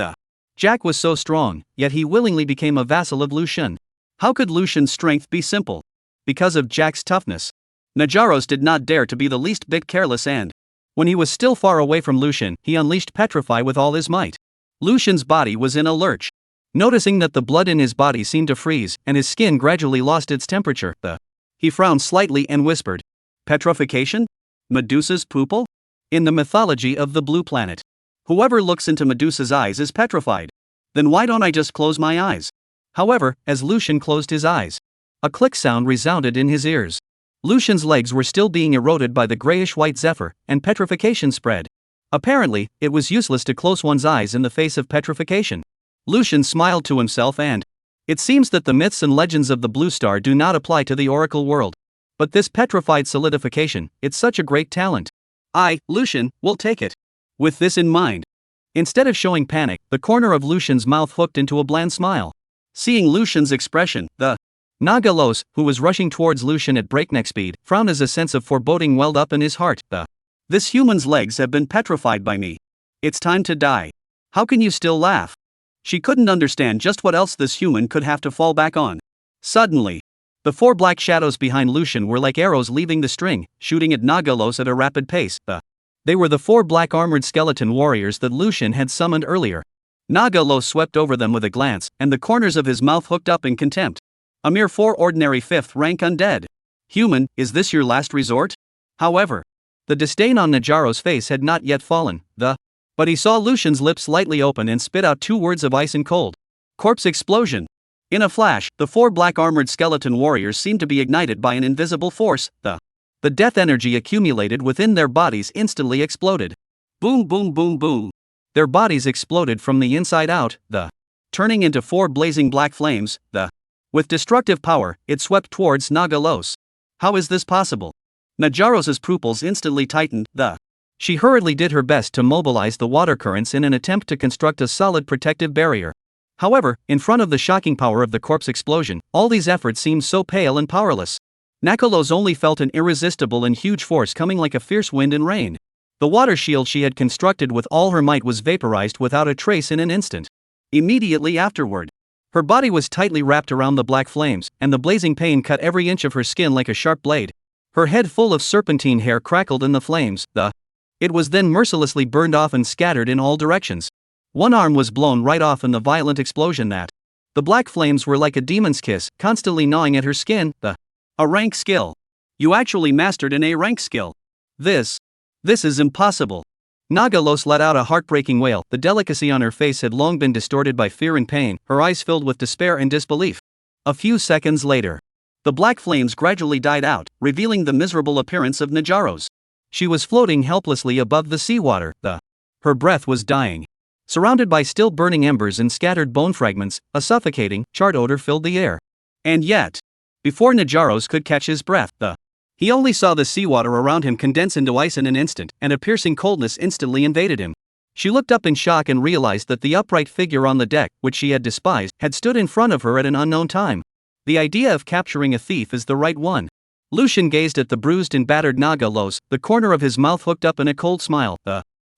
Jack was so strong, yet he willingly became a vassal of Lucian. How could Lucian's strength be simple? Because of Jack's toughness. Najaros did not dare to be the least bit careless and when he was still far away from Lucian, he unleashed Petrify with all his might. Lucian's body was in a lurch. Noticing that the blood in his body seemed to freeze, and his skin gradually lost its temperature, he frowned slightly and whispered, "Petrification? Medusa's pupil? In the mythology of the blue planet, whoever looks into Medusa's eyes is petrified. Then why don't I just close my eyes?" However, as Lucian closed his eyes, a click sound resounded in his ears. Lucian's legs were still being eroded by the grayish-white zephyr, and petrification spread. Apparently, it was useless to close one's eyes in the face of petrification. Lucian smiled to himself and it seems that the myths and legends of the Blue Star do not apply to the Oracle world. But this petrified solidification, it's such a great talent. I, Lucian, will take it. With this in mind, instead of showing panic, the corner of Lucian's mouth hooked into a bland smile. Seeing Lucian's expression, the Nagalos, who was rushing towards Lucian at breakneck speed, frowned as a sense of foreboding welled up in his heart. This human's legs have been petrified by me. It's time to die. How can you still laugh? She couldn't understand just what else this human could have to fall back on. Suddenly, the 4 black shadows behind Lucian were like arrows leaving the string, shooting at Nagalos at a rapid pace. They were the 4 black armored skeleton warriors that Lucian had summoned earlier. Nagalos swept over them with a glance, and the corners of his mouth hooked up in contempt. A mere 4 ordinary 5th rank undead. Human, is this your last resort? However, the disdain on Najaro's face had not yet fallen. But he saw Lucian's lips slightly open and spit out 2 words of ice and cold. Corpse explosion. In a flash, the 4 black armored skeleton warriors seemed to be ignited by an invisible force. The death energy accumulated within their bodies instantly exploded. Boom, boom, boom, boom. Their bodies exploded from the inside out, turning into 4 blazing black flames. With destructive power, it swept towards Nagalos. How is this possible? Najaro's pupils instantly tightened. She hurriedly did her best to mobilize the water currents in an attempt to construct a solid protective barrier. However, in front of the shocking power of the corpse explosion, all these efforts seemed so pale and powerless. Nakalos only felt an irresistible and huge force coming like a fierce wind and rain. The water shield she had constructed with all her might was vaporized without a trace in an instant. Immediately afterward, her body was tightly wrapped around the black flames, and the blazing pain cut every inch of her skin like a sharp blade. Her head full of serpentine hair crackled in the flames. It was then mercilessly burned off and scattered in all directions. One arm was blown right off in the violent explosion. The black flames were like a demon's kiss, constantly gnawing at her skin. A rank skill. You actually mastered an A rank skill. This is impossible. Nagalos let out a heartbreaking wail. The delicacy on her face had long been distorted by fear and pain, her eyes filled with despair and disbelief. A few seconds later, the black flames gradually died out, revealing the miserable appearance of Najaros. She was floating helplessly above the seawater. Her breath was dying. Surrounded by still burning embers and scattered bone fragments, a suffocating, charred odor filled the air. And yet, before Najaros could catch his breath, he only saw the seawater around him condense into ice in an instant, and a piercing coldness instantly invaded him. She looked up in shock and realized that the upright figure on the deck, which she had despised, had stood in front of her at an unknown time. The idea of capturing a thief is the right one. Lucian gazed at the bruised and battered Nagalos, the corner of his mouth hooked up in a cold smile.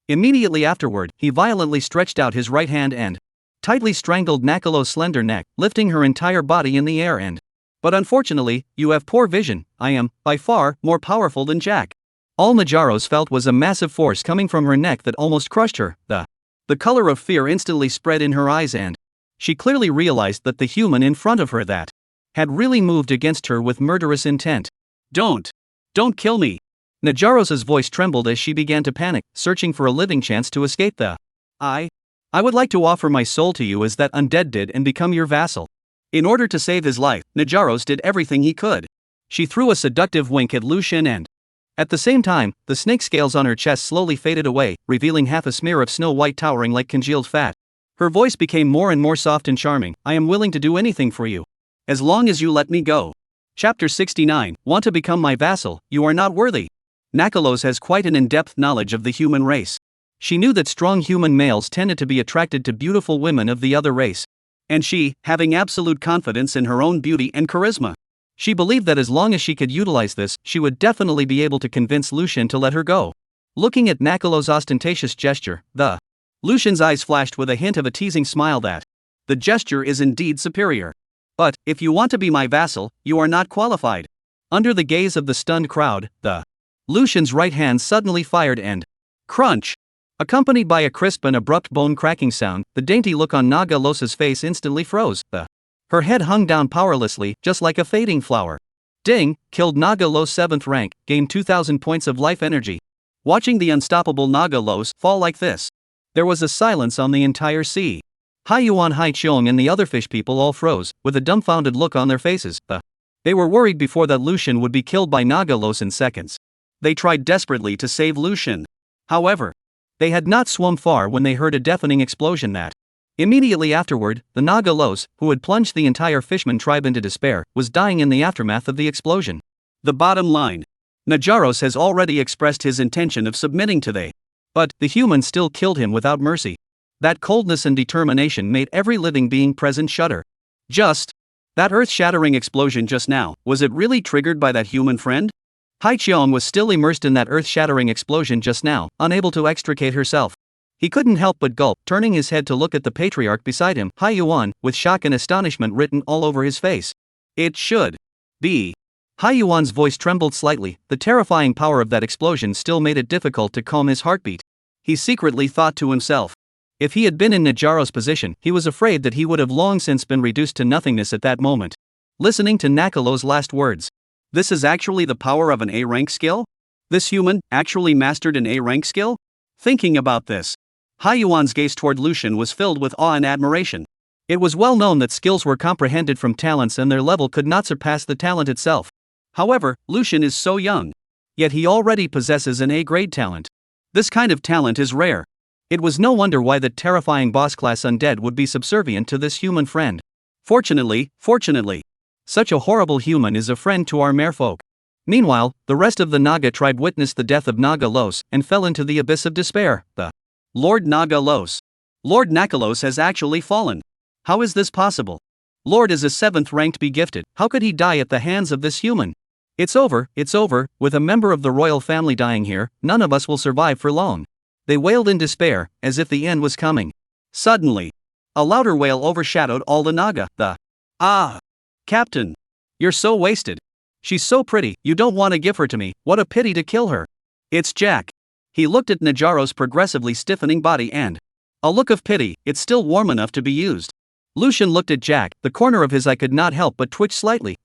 Immediately afterward, he violently stretched out his right hand and tightly strangled Nagalos' slender neck, lifting her entire body in the air. But unfortunately, you have poor vision. I am, by far, more powerful than Jack. All Najaros felt was a massive force coming from her neck that almost crushed her. The color of fear instantly spread in her eyes, and she clearly realized that the human in front of her had really moved against her with murderous intent. Don't kill me. Najaros' voice trembled as she began to panic, searching for a living chance to escape. I would like to offer my soul to you as that undead did and become your vassal. In order to save his life, Najaros did everything he could. She threw a seductive wink at Lucian and, at the same time, the snake scales on her chest slowly faded away, revealing half a smear of snow white towering like congealed fat. Her voice became more and more soft and charming. I am willing to do anything for you, as long as you let me go. Chapter 69, Want to become my vassal, you are not worthy. Nakalos has quite an in-depth knowledge of the human race. She knew that strong human males tended to be attracted to beautiful women of the other race. And she, having absolute confidence in her own beauty and charisma, she believed that as long as she could utilize this, she would definitely be able to convince Lucian to let her go. Looking at Nakalos' ostentatious gesture, Lucian's eyes flashed with a hint of a teasing smile that the gesture is indeed superior. But, if you want to be my vassal, you are not qualified. Under the gaze of the stunned crowd, Lucian's right hand suddenly fired and crunch! Accompanied by a crisp and abrupt bone-cracking sound, the dainty look on Nagalos's face instantly froze. Her head hung down powerlessly, just like a fading flower. Ding! Killed Nagalos 7th rank, gained 2,000 points of life energy. Watching the unstoppable Nagalos fall like this, there was a silence on the entire sea. Hai Yuan, Hai Cheong and the other fish people all froze, with a dumbfounded look on their faces. They were worried before that Lucian would be killed by Nagalos in seconds. They tried desperately to save Lucian. However, they had not swum far when they heard a deafening explosion that immediately afterward, the Nagalos, who had plunged the entire fishman tribe into despair, was dying in the aftermath of the explosion. The bottom line. Najaros has already expressed his intention of submitting to but the humans still killed him without mercy. That coldness and determination made every living being present shudder. That earth-shattering explosion just now, was it really triggered by that human friend? Haicheong was still immersed in that earth-shattering explosion just now, unable to extricate herself. He couldn't help but gulp, turning his head to look at the patriarch beside him, Hai Yuan, with shock and astonishment written all over his face. It should be. Hai Yuan's voice trembled slightly. The terrifying power of that explosion still made it difficult to calm his heartbeat. He secretly thought to himself. If he had been in Najaro's position, he was afraid that he would have long since been reduced to nothingness at that moment. Listening to Nakalo's last words. This is actually the power of an A-rank skill? This human actually mastered an A-rank skill? Thinking about this, Hai Yuan's gaze toward Lucian was filled with awe and admiration. It was well known that skills were comprehended from talents and their level could not surpass the talent itself. However, Lucian is so young. Yet he already possesses an A-grade talent. This kind of talent is rare. It was no wonder why the terrifying boss-class undead would be subservient to this human friend. Fortunately, such a horrible human is a friend to our merfolk. Meanwhile, the rest of the Naga tribe witnessed the death of Naga Los and fell into the abyss of despair. The Lord Naga Los. Lord Nakalos has actually fallen. How is this possible? Lord is a 7th rank to be gifted. How could he die at the hands of this human? It's over. With a member of the royal family dying here, none of us will survive for long. They wailed in despair, as if the end was coming. Suddenly, a louder wail overshadowed all the Naga. Captain! You're so wasted. She's so pretty, you don't want to give her to me, what a pity to kill her. It's Jack. He looked at Najaro's progressively stiffening body and a look of pity, it's still warm enough to be used. Lucian looked at Jack, the corner of his eye could not help but twitch slightly.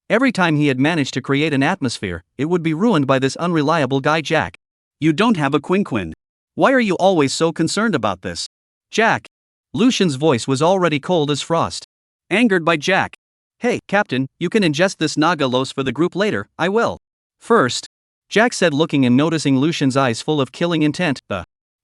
Every time he had managed to create an atmosphere, it would be ruined by this unreliable guy Jack. You don't have a quinquin. Why are you always so concerned about this? Jack! Lucian's voice was already cold as frost. Angered by Jack. Hey, Captain, you can ingest this Naga Los for the group later, I will. First, Jack said, looking and noticing Lucian's eyes full of killing intent.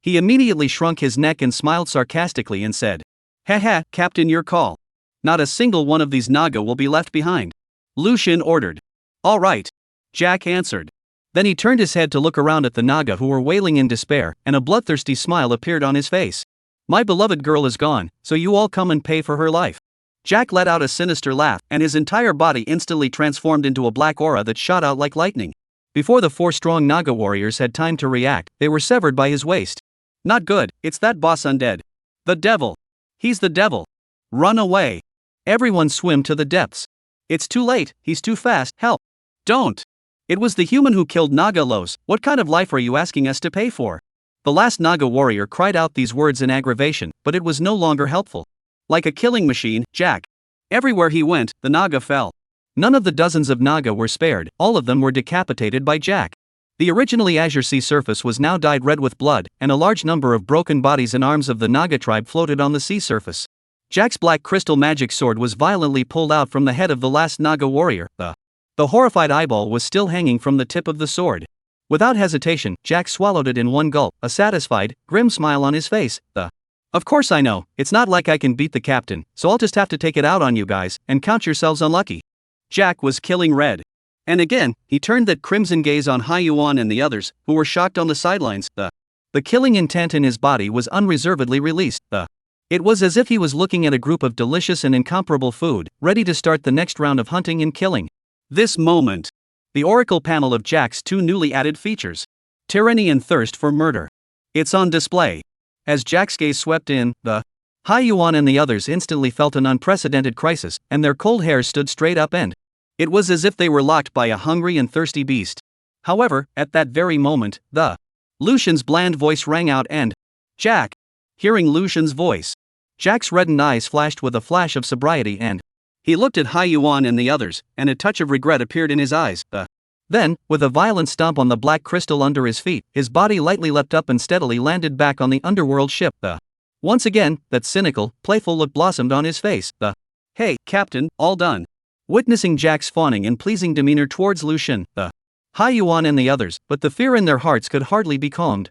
He immediately shrunk his neck and smiled sarcastically and said, Haha, Captain, your call. Not a single one of these Naga will be left behind. Lucian ordered. All right. Jack answered. Then he turned his head to look around at the Naga who were wailing in despair, and a bloodthirsty smile appeared on his face. My beloved girl is gone, so you all come and pay for her life. Jack let out a sinister laugh, and his entire body instantly transformed into a black aura that shot out like lightning. Before the 4 strong Naga warriors had time to react, they were severed by his waist. Not good, it's that boss undead. The devil. He's the devil. Run away. Everyone swim to the depths. It's too late, he's too fast, help. Don't. It was the human who killed Naga Los, what kind of life are you asking us to pay for? The last Naga warrior cried out these words in aggravation, but it was no longer helpful. Like a killing machine, Jack. Everywhere he went, the Naga fell. None of the dozens of Naga were spared, all of them were decapitated by Jack. The originally azure sea surface was now dyed red with blood, and a large number of broken bodies and arms of the Naga tribe floated on the sea surface. Jack's black crystal magic sword was violently pulled out from the head of the last Naga warrior. The horrified eyeball was still hanging from the tip of the sword. Without hesitation, Jack swallowed it in one gulp, a satisfied, grim smile on his face. Of course I know, it's not like I can beat the captain, so I'll just have to take it out on you guys, and count yourselves unlucky. Jack was killing red. And again, he turned that crimson gaze on Hai Yuan and the others, who were shocked on the sidelines. The killing intent in his body was unreservedly released. It was as if he was looking at a group of delicious and incomparable food, ready to start the next round of hunting and killing. This moment. The oracle panel of Jack's 2 newly added features. Tyranny and thirst for murder. It's on display. As Jack's gaze swept in, Hai Yuan and the others instantly felt an unprecedented crisis, and their cold hairs stood straight up and it was as if they were locked by a hungry and thirsty beast. However, at that very moment, Lucian's bland voice rang out and Jack! Hearing Lucian's voice, Jack's reddened eyes flashed with a flash of sobriety and he looked at Hai Yuan and the others, and a touch of regret appeared in his eyes. Then, with a violent stomp on the black crystal under his feet, his body lightly leapt up and steadily landed back on the underworld ship. Once again, that cynical, playful look blossomed on his face. Hey, Captain, all done. Witnessing Jack's fawning and pleasing demeanor towards Lucian, Hai Yuan and the others, but the fear in their hearts could hardly be calmed.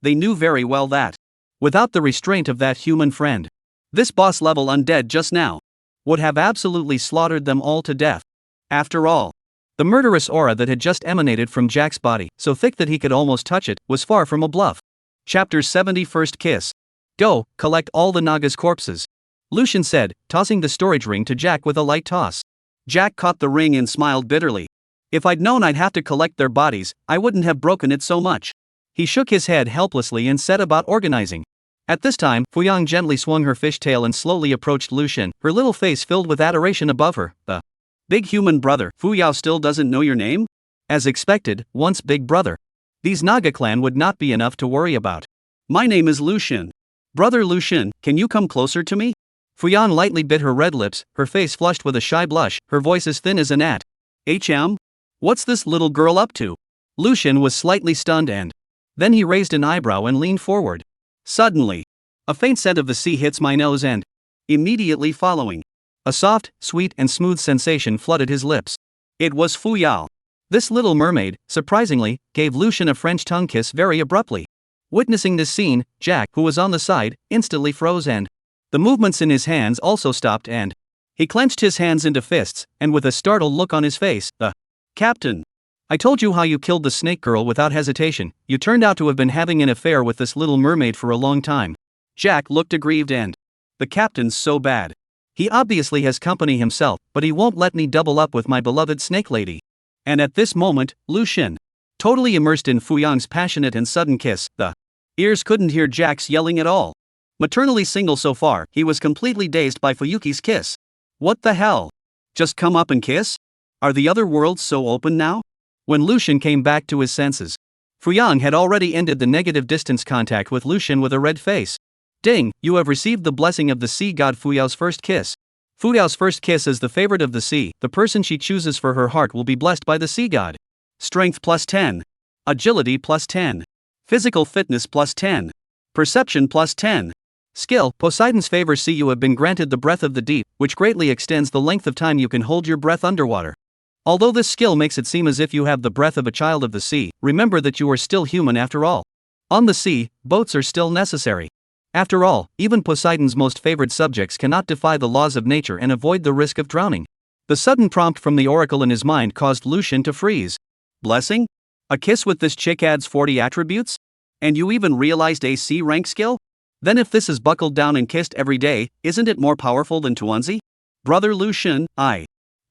They knew very well that, without the restraint of that human friend, this boss-level undead just now would have absolutely slaughtered them all to death. After all, the murderous aura that had just emanated from Jack's body, so thick that he could almost touch it, was far from a bluff. Chapter 70 First Kiss. Go, collect all the Naga's corpses, Lucian said, tossing the storage ring to Jack with a light toss. Jack caught the ring and smiled bitterly. If I'd known I'd have to collect their bodies, I wouldn't have broken it so much. He shook his head helplessly and set about organizing. At this time, Fuyang gently swung her fishtail and slowly approached Lucian, her little face filled with adoration above her. The big human brother, Fuyao still doesn't know your name? As expected, once big brother. These Naga clan would not be enough to worry about. My name is Lucian. Brother Lucian, can you come closer to me? Fuyang lightly bit her red lips, her face flushed with a shy blush, her voice as thin as a gnat. What's this little girl up to? Lucian was slightly stunned and then he raised an eyebrow and leaned forward. Suddenly, a faint scent of the sea hits my nose and immediately following, a soft, sweet and smooth sensation flooded his lips. It was Fuyao. This little mermaid, surprisingly, gave Lucian a French tongue kiss very abruptly. Witnessing this scene, Jack, who was on the side, instantly froze and the movements in his hands also stopped and he clenched his hands into fists, and with a startled look on his face, Captain, I told you how you killed the snake girl without hesitation. You turned out to have been having an affair with this little mermaid for a long time. Jack looked aggrieved and the captain's so bad. He obviously has company himself, but he won't let me double up with my beloved snake lady. And at this moment, Lucian, totally immersed in Fuyang's passionate and sudden kiss, the ears couldn't hear Jack's yelling at all. Maternally single so far, he was completely dazed by Fuyuki's kiss. What the hell? Just come up and kiss? Are the other worlds so open now? When Lucian came back to his senses, Fuyang had already ended the negative distance contact with Lucian with a red face. Ding, you have received the blessing of the sea god Fuyao's first kiss. Fuyao's first kiss is the favorite of the sea. The person she chooses for her heart will be blessed by the sea god. Strength plus 10. Agility plus 10. Physical fitness plus 10. Perception plus 10. Skill, Poseidon's favor. See, you have been granted the breath of the deep, which greatly extends the length of time you can hold your breath underwater. Although this skill makes it seem as if you have the breath of a child of the sea, remember that you are still human after all. On the sea, boats are still necessary. After all, even Poseidon's most favored subjects cannot defy the laws of nature and avoid the risk of drowning. The sudden prompt from the oracle in his mind caused Lucian to freeze. Blessing? A kiss with this chick adds 40 attributes? And you even realized a C rank skill? Then if this is buckled down and kissed every day, isn't it more powerful than Tuanzi? Brother Lucian,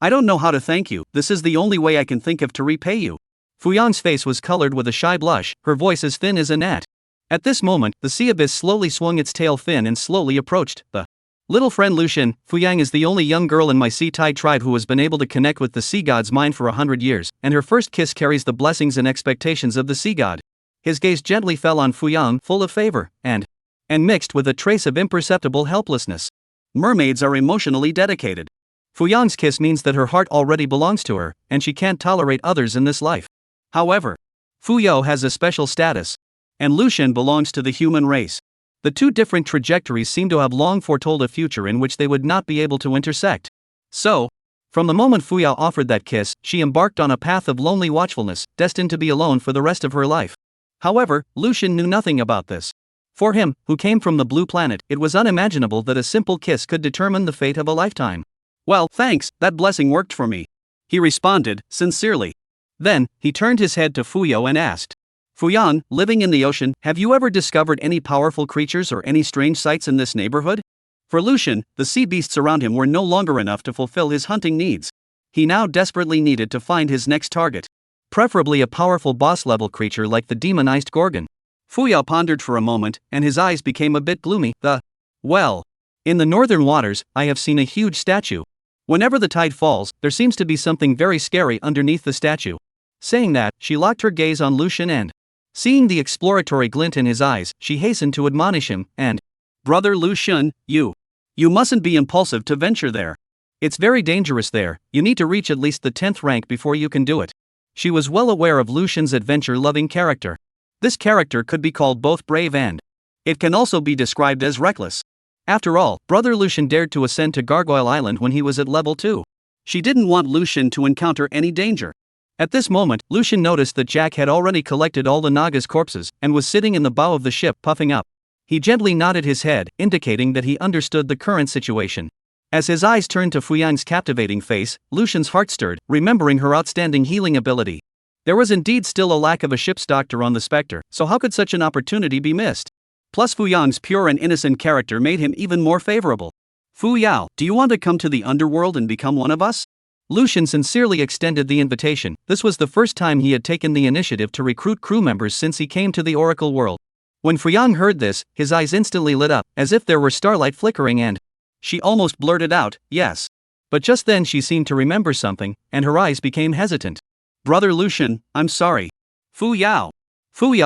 I don't know how to thank you. This is the only way I can think of to repay you. Fuyang's face was colored with a shy blush, her voice as thin as a gnat. At this moment, the sea abyss slowly swung its tail fin and slowly approached the little friend Lucian. Fuyang is the only young girl in my sea tide tribe who has been able to connect with the sea god's mind for 100 years, and her first kiss carries the blessings and expectations of the sea god. His gaze gently fell on Fuyang, full of favor, and mixed with a trace of imperceptible helplessness. Mermaids are emotionally dedicated. Fuyang's kiss means that her heart already belongs to her, and she can't tolerate others in this life. However, Fuyao has a special status, and Lucian belongs to the human race. The two different trajectories seem to have long foretold a future in which they would not be able to intersect. So, from the moment Fuyao offered that kiss, she embarked on a path of lonely watchfulness, destined to be alone for the rest of her life. However, Lucian knew nothing about this. For him, who came from the blue planet, it was unimaginable that a simple kiss could determine the fate of a lifetime. Well, thanks, that blessing worked for me, he responded, sincerely. Then, he turned his head to Fuyao and asked, Fuyang, living in the ocean, have you ever discovered any powerful creatures or any strange sights in this neighborhood? For Lucian, the sea beasts around him were no longer enough to fulfill his hunting needs. He now desperately needed to find his next target. Preferably a powerful boss-level creature like the demonized Gorgon. Fuyao pondered for a moment, and his eyes became a bit gloomy. Well, in the northern waters, I have seen a huge statue. Whenever the tide falls, there seems to be something very scary underneath the statue. Saying that, she locked her gaze on Lucian and, seeing the exploratory glint in his eyes, she hastened to admonish him, and, Brother Lucian, you mustn't be impulsive to venture there. It's very dangerous there, you need to reach at least the 10th rank before you can do it. She was well aware of Lucian's adventure-loving character. This character could be called both brave and it can also be described as reckless. After all, Brother Lucian dared to ascend to Gargoyle Island when he was at level 2. She didn't want Lucian to encounter any danger. At this moment, Lucian noticed that Jack had already collected all the Naga's corpses and was sitting in the bow of the ship puffing up. He gently nodded his head, indicating that he understood the current situation. As his eyes turned to Fuyang's captivating face, Lucian's heart stirred, remembering her outstanding healing ability. There was indeed still a lack of a ship's doctor on the Spectre, so how could such an opportunity be missed? Plus Fuyang's pure and innocent character made him even more favorable. Fu Yao, do you want to come to the underworld and become one of us? Lucian sincerely extended the invitation. This was the first time he had taken the initiative to recruit crew members since he came to the Oracle world. When Fuyang heard this, his eyes instantly lit up, as if there were starlight flickering, and she almost blurted out, "Yes." But just then she seemed to remember something, and her eyes became hesitant. "Brother Lucian, I'm sorry. Fu Yao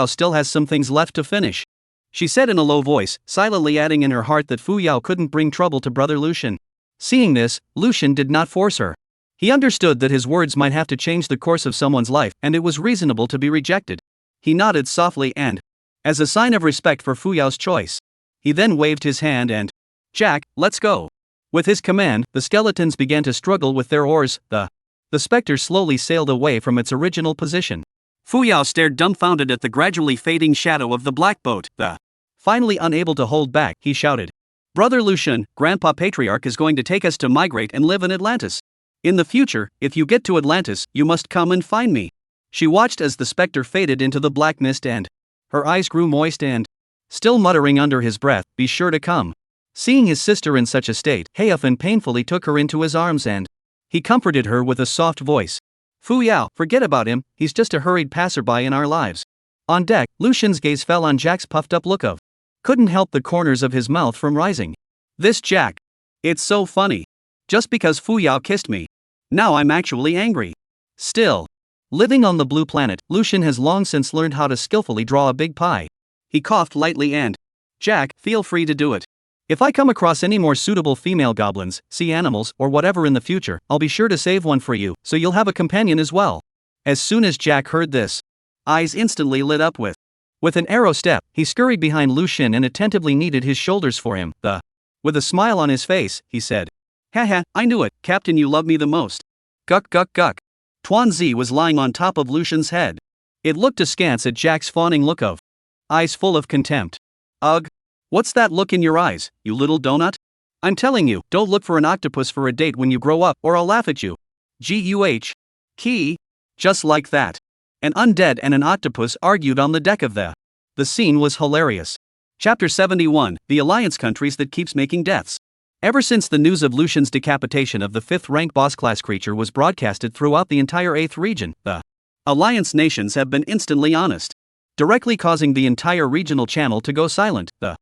still has some things left to finish," she said in a low voice, silently adding in her heart that Fu Yao couldn't bring trouble to Brother Lucian. Seeing this, Lucian did not force her. He understood that his words might have to change the course of someone's life, and it was reasonable to be rejected. He nodded softly and, as a sign of respect for Fu Yao's choice, he then waved his hand and, "Jack, let's go." With his command, the skeletons began to struggle with their oars. The specter slowly sailed away from its original position. Fu Yao stared dumbfounded at the gradually fading shadow of the black boat. Finally unable to hold back, he shouted, "Brother Lucian, Grandpa Patriarch is going to take us to migrate and live in Atlantis. In the future, if you get to Atlantis, you must come and find me." She watched as the specter faded into the black mist and her eyes grew moist and, still muttering under his breath, "Be sure to come." Seeing his sister in such a state, Heifan painfully took her into his arms and he comforted her with a soft voice. "Fu Yao, forget about him, he's just a hurried passerby in our lives." On deck, Lucian's gaze fell on Jack's puffed up look of. Couldn't help the corners of his mouth from rising. "This Jack. It's so funny. Just because Fu Yao kissed me. Now I'm actually angry." Still, living on the blue planet, Lucian has long since learned how to skillfully draw a big pie. He coughed lightly and, "Jack, feel free to do it. If I come across any more suitable female goblins, sea animals, or whatever in the future, I'll be sure to save one for you, so you'll have a companion as well." As soon as Jack heard this, eyes instantly lit up with an arrow step, he scurried behind Lucian and attentively kneaded his shoulders for him. With a smile on his face, he said, "Haha, I knew it, Captain, you love me the most." Guck guck guck. Tuanzi was lying on top of Lucian's head. It looked askance at Jack's fawning look of eyes full of contempt. "Ugh. What's that look in your eyes, you little donut? I'm telling you, don't look for an octopus for a date when you grow up, or I'll laugh at you." Guh. Key. Just like that. An undead and an octopus argued on the deck of the scene was hilarious. Chapter 71, The Alliance Countries That Keeps Making Deaths. Ever since the news of Lucian's decapitation of the 5th rank boss class creature was broadcasted throughout the entire 8th region, the Alliance nations have been instantly honest, directly causing the entire regional channel to go silent. The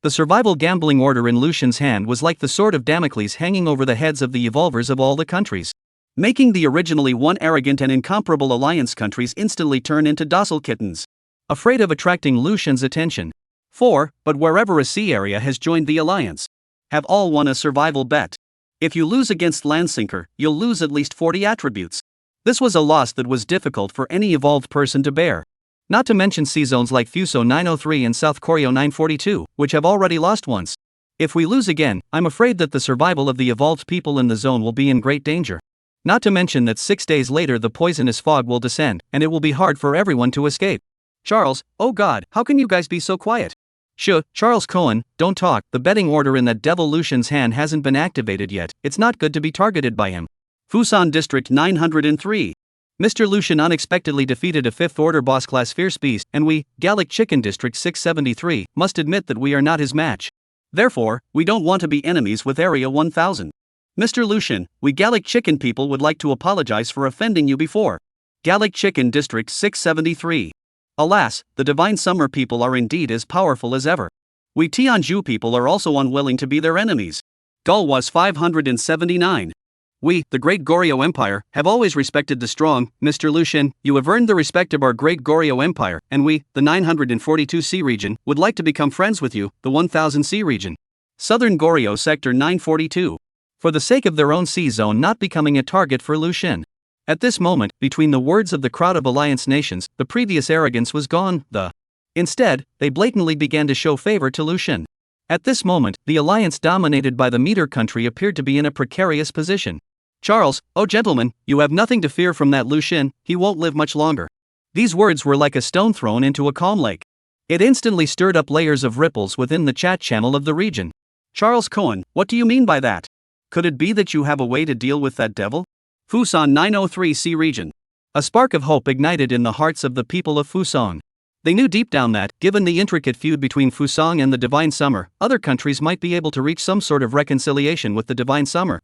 survival gambling order in Lucian's hand was like the sword of Damocles hanging over the heads of the evolvers of all the countries, making the originally one arrogant and incomparable alliance countries instantly turn into docile kittens, afraid of attracting Lucian's attention. But wherever a sea area has joined the alliance, have all won a survival bet. If you lose against Landsinker, you'll lose at least 40 attributes. This was a loss that was difficult for any evolved person to bear. Not to mention sea zones like Fuso 903 and South Koryo 942, which have already lost once. If we lose again, I'm afraid that the survival of the evolved people in the zone will be in great danger. Not to mention that 6 days later the poisonous fog will descend, and it will be hard for everyone to escape. Charles, oh God, how can you guys be so quiet? Charles Cohen, don't talk, the betting order in that devil Lucian's hand hasn't been activated yet, it's not good to be targeted by him. Fusan District 903. Mr. Lucian unexpectedly defeated a 5th order boss class fierce beast, and we, Gallic Chicken District 673, must admit that we are not his match. Therefore, we don't want to be enemies with Area 1000. Mr. Lucian, we Gallic Chicken people would like to apologize for offending you before. Gallic Chicken District 673. Alas, the Divine Summer people are indeed as powerful as ever. We Tianju people are also unwilling to be their enemies. Gull was 579. We, the Great Goryeo Empire, have always respected the strong. Mr. Lucian, you have earned the respect of our Great Goryeo Empire, and we, the 942 Sea region, would like to become friends with you, the 1000 Sea region. Southern Goryeo Sector 942. For the sake of their own sea zone not becoming a target for Lucian. At this moment, between the words of the crowd of alliance nations, the previous arrogance was gone. Instead, they blatantly began to show favor to Lucian. At this moment, the alliance dominated by the meter country appeared to be in a precarious position. Charles, oh gentlemen, you have nothing to fear from that Lucian, he won't live much longer. These words were like a stone thrown into a calm lake. It instantly stirred up layers of ripples within the chat channel of the region. Charles Cohen, what do you mean by that? Could it be that you have a way to deal with that devil? Fusan 903 Sea region. A spark of hope ignited in the hearts of the people of Fusang. They knew deep down that, given the intricate feud between Fusang and the Divine Summer, other countries might be able to reach some sort of reconciliation with the Divine Summer.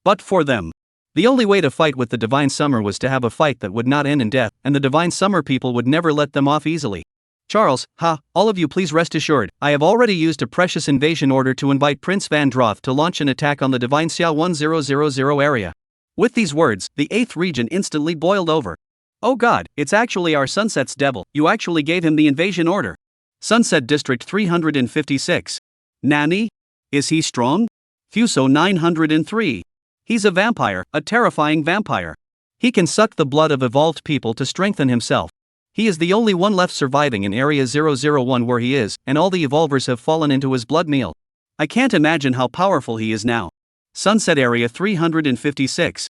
But for them, The only way to fight with the Divine Summer was to have a fight that would not end in death, and the Divine Summer people would never let them off easily. Charles, all of you please rest assured, I have already used a precious invasion order to invite Prince Van Droth to launch an attack on the Divine Xia 1000 area. With these words, the 8th region instantly boiled over. Oh god, it's actually our Sunset's devil, you actually gave him the invasion order. Sunset District 356. Nani? Is he strong? Fuso 903. He's a vampire, a terrifying vampire. He can suck the blood of evolved people to strengthen himself. He is the only one left surviving in Area 001 where he is, and all the evolvers have fallen into his blood meal. I can't imagine how powerful he is now. Sunset Area 356.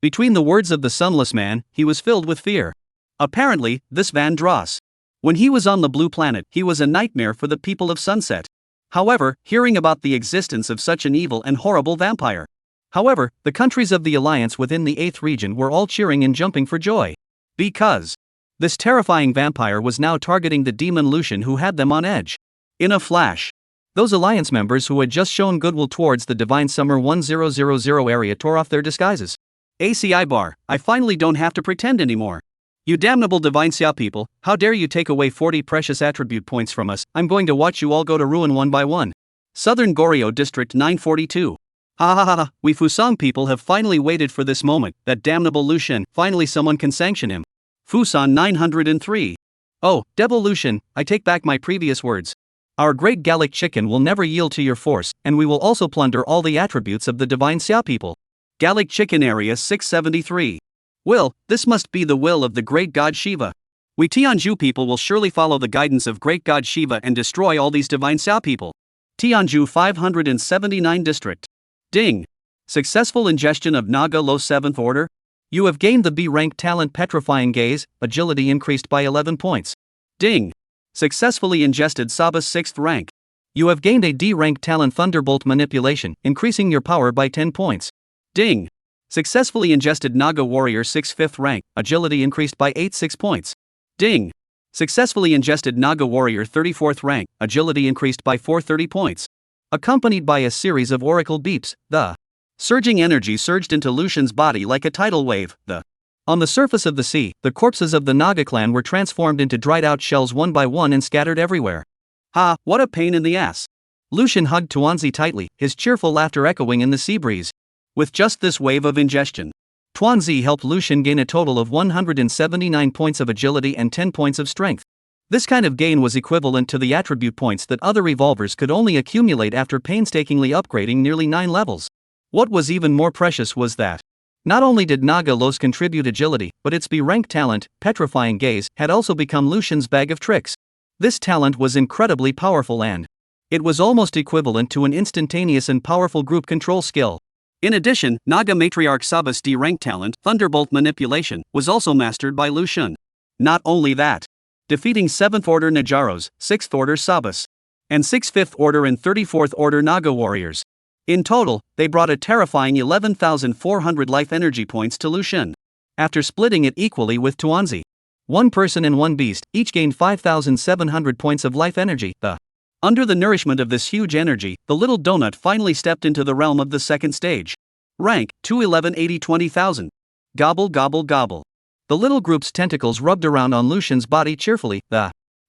Between the words of the Sunless Man, he was filled with fear. Apparently, this Van Dross. When he was on the Blue Planet, he was a nightmare for the people of Sunset. However, hearing about the existence of such an evil and horrible vampire. However, the countries of the Alliance within the 8th region were all cheering and jumping for joy. Because this terrifying vampire was now targeting the demon Lucian who had them on edge. In a flash, those Alliance members who had just shown goodwill towards the Divine Summer 1000 area tore off their disguises. ACI bar, I finally don't have to pretend anymore. You damnable Divine Xia people, how dare you take away 40 precious attribute points from us, I'm going to watch you all go to ruin one by one. Southern Goryeo District 942. We Fusang people have finally waited for this moment, that damnable Lucian, finally someone can sanction him. Fusan 903. Oh, Devil Lucian, I take back my previous words. Our great Gallic chicken will never yield to your force, and we will also plunder all the attributes of the Divine Xia people. Gallic Chicken Area 673. Will, this must be the will of the great god Shiva. We Tianju people will surely follow the guidance of great god Shiva and destroy all these Divine Xia people. Tianju 579 District. Ding. Successful ingestion of Naga Lo 7th Order. You have gained the B rank talent Petrifying Gaze, agility increased by 11 points. Ding. Successfully ingested Sabas 6th rank. You have gained a D rank talent Thunderbolt Manipulation, increasing your power by 10 points. Ding. Successfully ingested Naga Warrior 6 5th rank, agility increased by 6 points. Ding. Successfully ingested Naga Warrior 34th rank, agility increased by 30 points. Accompanied by a series of oracle beeps, the surging energy surged into Lucian's body like a tidal wave. On the surface of the sea, the corpses of the Naga clan were transformed into dried-out shells one by one and scattered everywhere. What a pain in the ass. Lucian hugged Tuanzi tightly, his cheerful laughter echoing in the sea breeze. With just this wave of ingestion, Tuanzi helped Lucian gain a total of 179 points of agility and 10 points of strength. This kind of gain was equivalent to the attribute points that other evolvers could only accumulate after painstakingly upgrading nearly 9 levels. What was even more precious was that not only did Naga Los contribute agility, but its B-rank talent, Petrifying Gaze, had also become Lucian's bag of tricks. This talent was incredibly powerful and it was almost equivalent to an instantaneous and powerful group control skill. In addition, Naga Matriarch Sabas D-rank talent, Thunderbolt Manipulation, was also mastered by Lucian. Not only that, defeating 7th Order Najaros, 6th Order Sabas, and 6th 5th Order and 34th Order Naga warriors. In total, they brought a terrifying 11,400 life energy points to Lucian. After splitting it equally with Tuanzi, one person and one beast each gained 5,700 points of life energy. Under the nourishment of this huge energy, the little donut finally stepped into the realm of the second stage. Rank, 211 80 20,000. Gobble gobble gobble. The little group's tentacles rubbed around on Lucian's body cheerfully.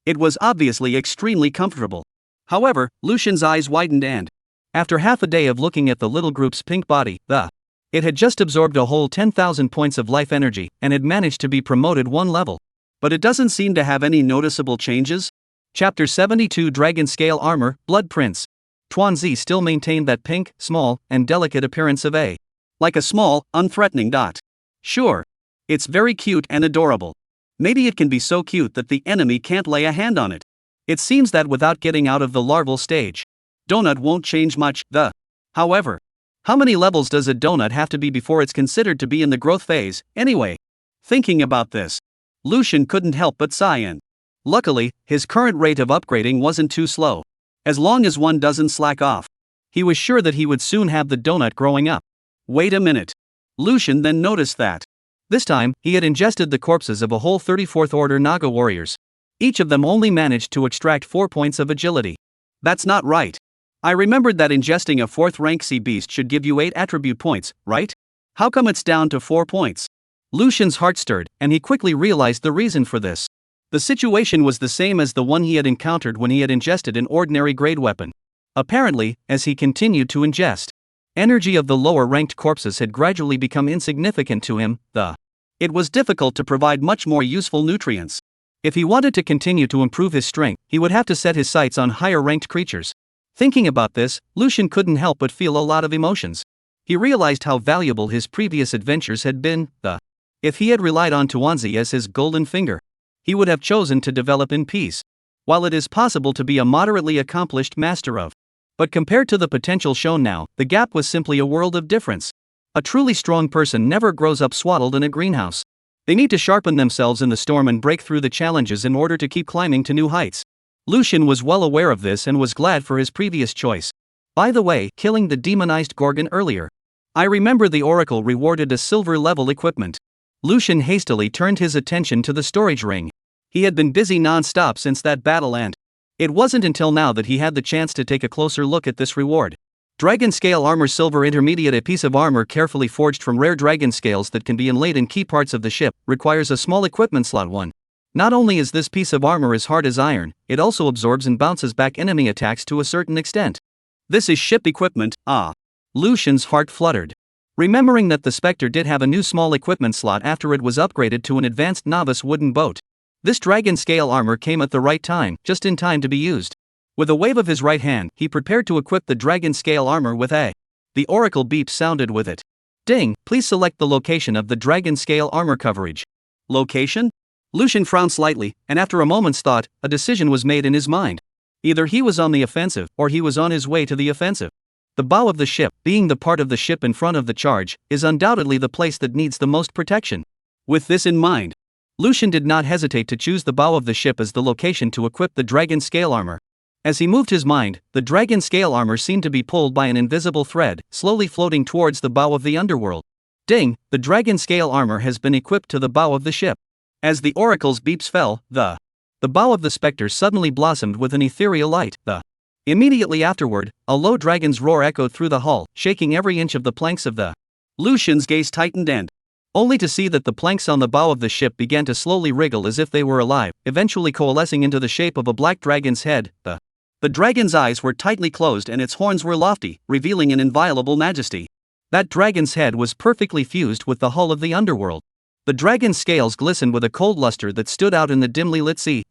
It was obviously extremely comfortable. However, Lucian's eyes widened and, after half a day of looking at the little group's pink body, it had just absorbed a whole 10,000 points of life energy and had managed to be promoted one level. But it doesn't seem to have any noticeable changes. Chapter 72 Dragon Scale Armor, Blood Prince. Tuanzi still maintained that pink, small, and delicate appearance of like a small, unthreatening dot. Sure. It's very cute and adorable. Maybe it can be so cute that the enemy can't lay a hand on it. It seems that without getting out of the larval stage, donut won't change much. However, how many levels does a donut have to be before it's considered to be in the growth phase, anyway? Thinking about this, Lucian couldn't help but sigh and luckily, his current rate of upgrading wasn't too slow. As long as one doesn't slack off, he was sure that he would soon have the donut growing up. Wait a minute. Lucian then noticed that this time, he had ingested the corpses of a whole 34th Order Naga warriors. Each of them only managed to extract 4 points of agility. That's not right. I remembered that ingesting a 4th rank sea beast should give you 8 attribute points, right? How come it's down to 4 points? Lucian's heart stirred, and he quickly realized the reason for this. The situation was the same as the one he had encountered when he had ingested an ordinary grade weapon. Apparently, as he continued to ingest, energy of the lower-ranked corpses had gradually become insignificant to him. It was difficult to provide much more useful nutrients. If he wanted to continue to improve his strength, he would have to set his sights on higher-ranked creatures. Thinking about this, Lucian couldn't help but feel a lot of emotions. He realized how valuable his previous adventures had been. If he had relied on Tuanzi as his golden finger, he would have chosen to develop in peace. While it is possible to be a moderately accomplished master of, but compared to the potential shown now, the gap was simply a world of difference. A truly strong person never grows up swaddled in a greenhouse. They need to sharpen themselves in the storm and break through the challenges in order to keep climbing to new heights. Lucian was well aware of this and was glad for his previous choice. By the way, killing the demonized Gorgon earlier, I remember the Oracle rewarded a silver-level equipment. Lucian hastily turned his attention to the storage ring. He had been busy non-stop since that battle and it wasn't until now that he had the chance to take a closer look at this reward. Dragon Scale Armor Silver Intermediate. A piece of armor carefully forged from rare dragon scales that can be inlaid in key parts of the ship, requires a small equipment slot 1. Not only is this piece of armor as hard as iron, it also absorbs and bounces back enemy attacks to a certain extent. This is ship equipment. Lucian's heart fluttered, remembering that the Spectre did have a new small equipment slot after it was upgraded to an advanced novice wooden boat. This dragon scale armor came at the right time, just in time to be used. With a wave of his right hand, he prepared to equip the dragon scale armor with a. The Oracle beep sounded with it. Ding, please select the location of the dragon scale armor coverage. Location? Lucian frowned slightly, and after a moment's thought, a decision was made in his mind. Either he was on the offensive, or he was on his way to the offensive. The bow of the ship, being the part of the ship in front of the charge, is undoubtedly the place that needs the most protection. With this in mind, Lucian did not hesitate to choose the bow of the ship as the location to equip the dragon scale armor. As he moved his mind, the dragon scale armor seemed to be pulled by an invisible thread, slowly floating towards the bow of the underworld. Ding, the dragon scale armor has been equipped to the bow of the ship. As the Oracle's beeps fell, the bow of the Spectre suddenly blossomed with an ethereal light. Immediately afterward, a low dragon's roar echoed through the hull, shaking every inch of the planks of the. Lucian's gaze tightened and, only to see that the planks on the bow of the ship began to slowly wriggle as if they were alive, eventually coalescing into the shape of a black dragon's head. The dragon's eyes were tightly closed and its horns were lofty, revealing an inviolable majesty. That dragon's head was perfectly fused with the hull of the underworld. The dragon's scales glistened with a cold luster that stood out in the dimly lit sea.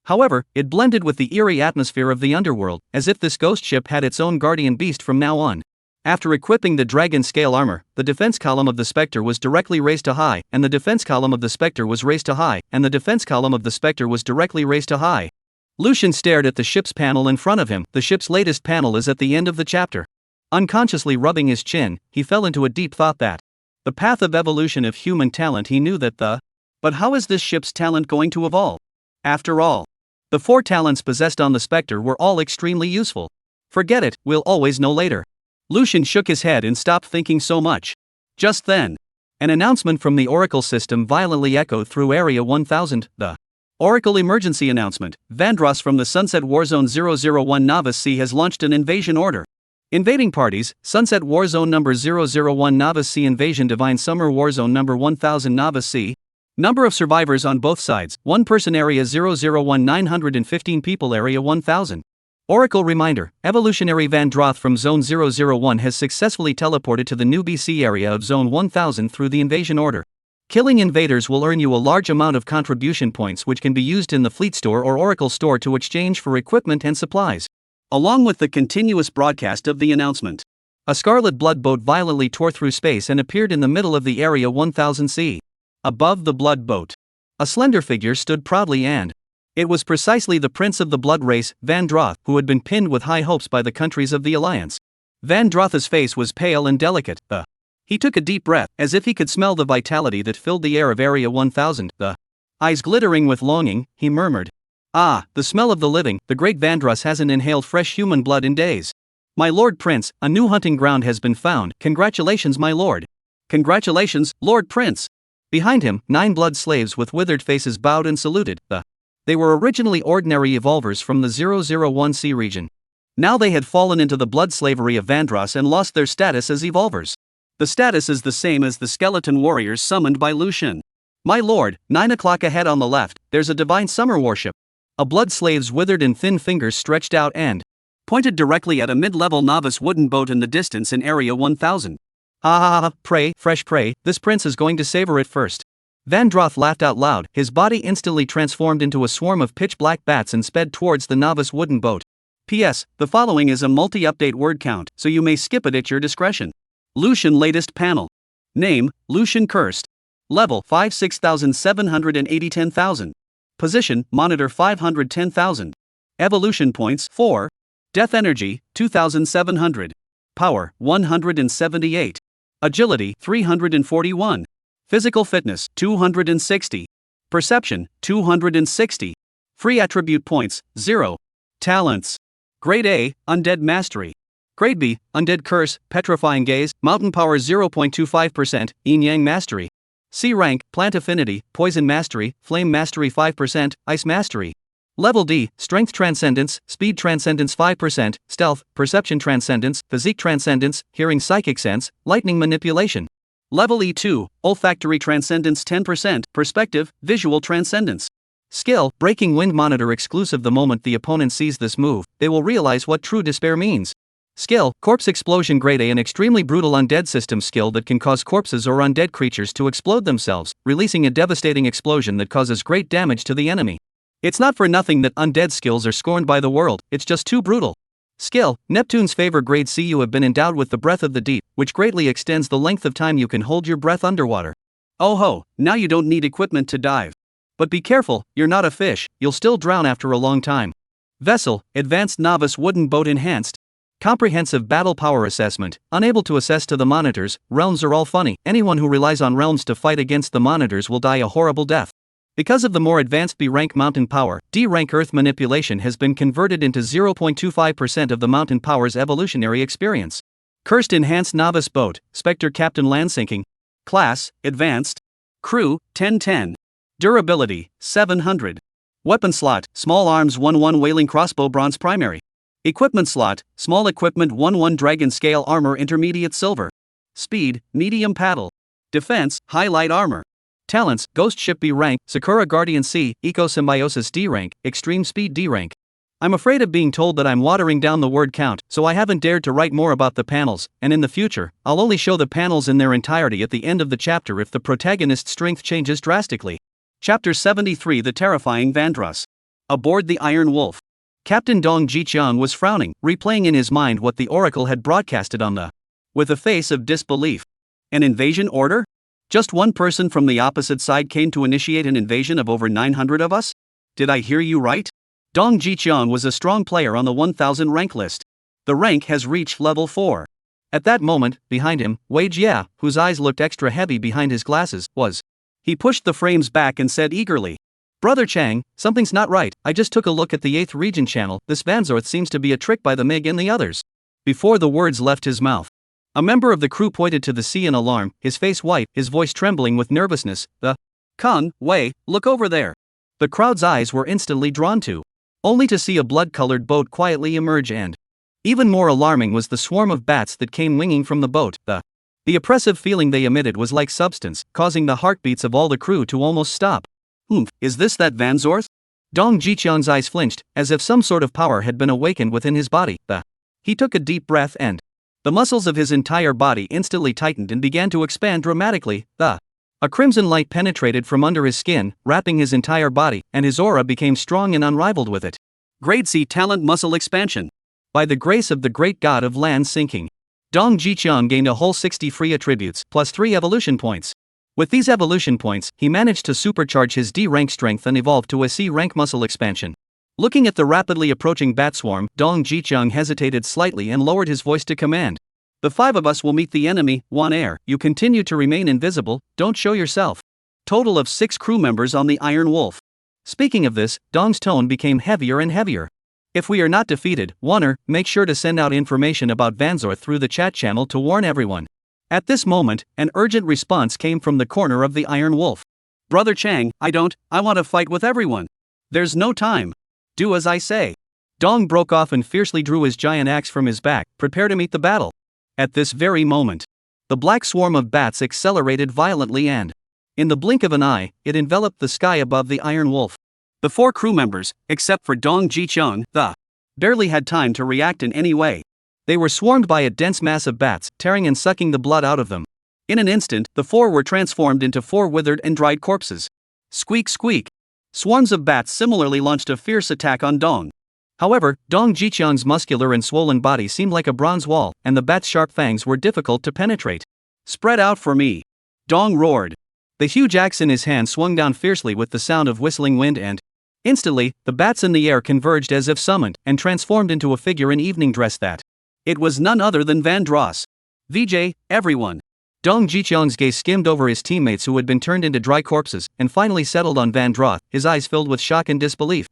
However, it blended with the eerie atmosphere of the underworld, as if this ghost ship had its own guardian beast from now on. After equipping the dragon scale armor, the defense column of the Spectre was directly raised to high, and the defense column of the Spectre was raised to high, and the defense column of the Spectre was directly raised to high. Lucian stared at the ship's panel in front of him. The ship's latest panel is at the end of the chapter. Unconsciously rubbing his chin, he fell into a deep thought that the path of evolution of human talent. He knew that but how is this ship's talent going to evolve? After all, the 4 talents possessed on the Spectre were all extremely useful. Forget it, we'll always know later. Lucian shook his head and stopped thinking so much. Just then, an announcement from the Oracle system violently echoed through Area 1000. The Oracle emergency announcement: Vandross from the Sunset Warzone 001 Novice C has launched an invasion order. Invading parties: Sunset Warzone number 001 Novice C, Invasion Divine Summer Warzone number 1000 Novice C. Number of survivors on both sides: 1 person. Area 001 915 people. Area 1000. Oracle reminder: Evolutionary Vandroth from Zone 001 has successfully teleported to the new BC area of Zone 1000 through the invasion order. Killing invaders will earn you a large amount of contribution points which can be used in the Fleet Store or Oracle Store to exchange for equipment and supplies. Along with the continuous broadcast of the announcement, a scarlet blood boat violently tore through space and appeared in the middle of the Area 1000C. Above the blood boat, a slender figure stood proudly, and it was precisely the prince of the blood race, Vandroth, who had been pinned with high hopes by the countries of the Alliance. Vandroth's face was pale and delicate. He took a deep breath, as if he could smell the vitality that filled the air of Area 1000. Eyes glittering with longing, he murmured, "Ah, the smell of the living. The great Vandross hasn't inhaled fresh human blood in days. My Lord Prince, a new hunting ground has been found. Congratulations, my lord." "Congratulations, Lord Prince." Behind him, 9 blood slaves with withered faces bowed and saluted. They were originally ordinary evolvers from the 001C region. Now they had fallen into the blood slavery of Vandross and lost their status as evolvers. The status is the same as the skeleton warriors summoned by Lucian. My lord, 9 o'clock ahead on the left, there's a divine summer warship. A blood slave's withered and thin fingers stretched out and pointed directly at a mid-level novice wooden boat in the distance in Area 1000. Ha ha ha, prey, fresh prey, this prince is going to savor it first. Vandroth laughed out loud, his body instantly transformed into a swarm of pitch-black bats and sped towards the novice wooden boat. P.S. The following is a multi-update word count, so you may skip it at your discretion. Lucian latest panel. Name, Lucian Cursed. Level, 56780 10,000. Position, Monitor 510,000. Evolution points, 4. Death energy, 2,700. Power, 178. Agility, 341. Physical fitness, 260. Perception, 260. Free attribute points, 0. Talents. Grade A, Undead Mastery. Grade B, Undead Curse, Petrifying Gaze, Mountain Power 0.25%, Yin Yang Mastery. C rank, Plant Affinity, Poison Mastery, Flame Mastery 5%, Ice Mastery. Level D, Strength Transcendence, Speed Transcendence 5%, Stealth, Perception Transcendence, Physique Transcendence, Hearing Psychic Sense, Lightning Manipulation. Level E2, Olfactory Transcendence 10%, Perspective, Visual Transcendence. Skill, Breaking Wind Monitor exclusive. The moment the opponent sees this move, they will realize what true despair means. Skill, Corpse Explosion Grade A, an extremely brutal undead system skill that can cause corpses or undead creatures to explode themselves, releasing a devastating explosion that causes great damage to the enemy. It's not for nothing that undead skills are scorned by the world, it's just too brutal. Skill, Neptune's Favor Grade C. You have been endowed with the Breath of the Deep, which greatly extends the length of time you can hold your breath underwater. Oh ho, now you don't need equipment to dive. But be careful, you're not a fish, you'll still drown after a long time. Vessel, Advanced Novice Wooden Boat Enhanced. Comprehensive Battle Power Assessment, unable to assess to the monitors. Realms are all funny, anyone who relies on realms to fight against the monitors will die a horrible death. Because of the more advanced B rank Mountain Power, D rank Earth Manipulation has been converted into 0.25% of the Mountain Power's evolutionary experience. Cursed Enhanced Novice Boat, Spectre Captain Land Sinking. Class, Advanced. Crew, 1010. Durability, 700. Weapon slot, Small Arms 1-1 Whaling Crossbow Bronze Primary. Equipment slot, Small Equipment 1-1 Dragon Scale Armor Intermediate Silver. Speed, Medium Paddle. Defense, High Light Armor. Talents, Ghost Ship B rank, Sakura Guardian C, Eco Symbiosis D rank, Extreme Speed D rank. I'm afraid of being told that I'm watering down the word count, so I haven't dared to write more about the panels, and in the future, I'll only show the panels in their entirety at the end of the chapter if the protagonist's strength changes drastically. Chapter 73, The Terrifying Vandross. Aboard the Iron Wolf. Captain Dong Jiqiang was frowning, replaying in his mind what the Oracle had broadcasted on the with a face of disbelief. An invasion order? Just one person from the opposite side came to initiate an invasion of over 900 of us? Did I hear you right? Dong Jiqiang was a strong player on the 1000 rank list. The rank has reached level 4. At that moment, behind him, Wei Jia, whose eyes looked extra heavy behind his glasses, was. He pushed the frames back and said eagerly, Brother Chang, something's not right. I just took a look at the 8th region channel. This Vanzorth seems to be a trick by the MiG and the others. Before the words left his mouth, a member of the crew pointed to the sea in alarm, his face white, his voice trembling with nervousness. Kung, Wei, look over there. The crowd's eyes were instantly drawn to, only to see a blood-colored boat quietly emerge and, even more alarming was the swarm of bats that came winging from the boat. The oppressive feeling they emitted was like substance, causing the heartbeats of all the crew to almost stop. Is this that Vanzorth? Dong Jiqiang's eyes flinched, as if some sort of power had been awakened within his body. He took a deep breath and the muscles of his entire body instantly tightened and began to expand dramatically. A crimson light penetrated from under his skin, wrapping his entire body, and his aura became strong and unrivaled with it. Grade C Talent Muscle Expansion. By the grace of the great god of land sinking, Dong Jiqiang gained a whole 60 free attributes, plus 3 evolution points. With these evolution points, he managed to supercharge his D rank strength and evolve to a C rank muscle expansion. Looking at the rapidly approaching bat swarm, Dong Jiqiang hesitated slightly and lowered his voice to command. The 5 of us will meet the enemy, 1 air. You continue to remain invisible, don't show yourself. Total of 6 crew members on the Iron Wolf. Speaking of this, Dong's tone became heavier and heavier. If we are not defeated, Oneer, make sure to send out information about Vanzorth through the chat channel to warn everyone. At this moment, an urgent response came from the corner of the Iron Wolf. Brother Chang, I want to fight with everyone. There's no time. Do as I say. Dong broke off and fiercely drew his giant axe from his back, prepare to meet the battle. At this very moment, The black swarm of bats accelerated violently and, in the blink of an eye, it enveloped the sky above the Iron Wolf. The 4 crew members, except for Dong Jicheong, barely had time to react in any way. They were swarmed by a dense mass of bats, tearing and sucking the blood out of them. In an instant, the 4 were transformed into 4 withered and dried corpses. Squeak squeak. Swarms of bats similarly launched a fierce attack on Dong. However, Dong Jicheong's muscular and swollen body seemed like a bronze wall, and the bat's sharp fangs were difficult to penetrate. Spread out for me! Dong roared. The huge axe in his hand swung down fiercely with the sound of whistling wind and, instantly, the bats in the air converged as if summoned and transformed into a figure in evening dress that. It was none other than Van Dross. VJ, everyone. Dong Jicheong's gaze skimmed over his teammates who had been turned into dry corpses and finally settled on Van Dross, his eyes filled with shock and disbelief.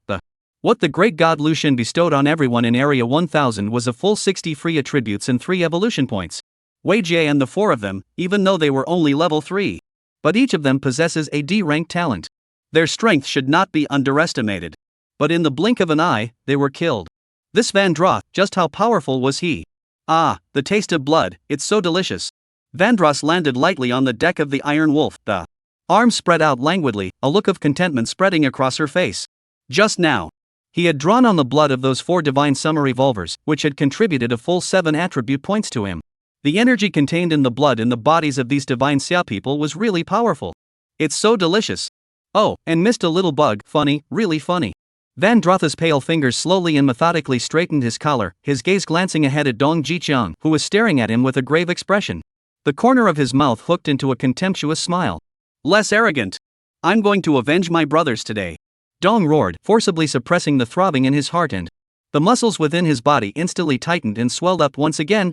What the great god Lucian bestowed on everyone in Area 1000 was a full 60 free attributes and 3 evolution points. Wei Jie and the 4 of them, even though they were only level 3. But each of them possesses a D-rank talent. Their strength should not be underestimated. But in the blink of an eye, they were killed. This Van Dross, just how powerful was he? Ah, the taste of blood, it's so delicious. Van Dross landed lightly on the deck of the Iron Wolf, the arms spread out languidly, a look of contentment spreading across her face. Just now, he had drawn on the blood of those 4 divine summer revolvers, which had contributed a full 7 attribute points to him. The energy contained in the blood in the bodies of these divine Xia people was really powerful. It's so delicious. Oh, and missed a little bug, funny, really funny. Van Droth's pale fingers slowly and methodically straightened his collar, his gaze glancing ahead at Dong Jicheong, who was staring at him with a grave expression. The corner of his mouth hooked into a contemptuous smile. Less arrogant. I'm going to avenge my brothers today. Dong roared, forcibly suppressing the throbbing in his heart, and the muscles within his body instantly tightened and swelled up once again,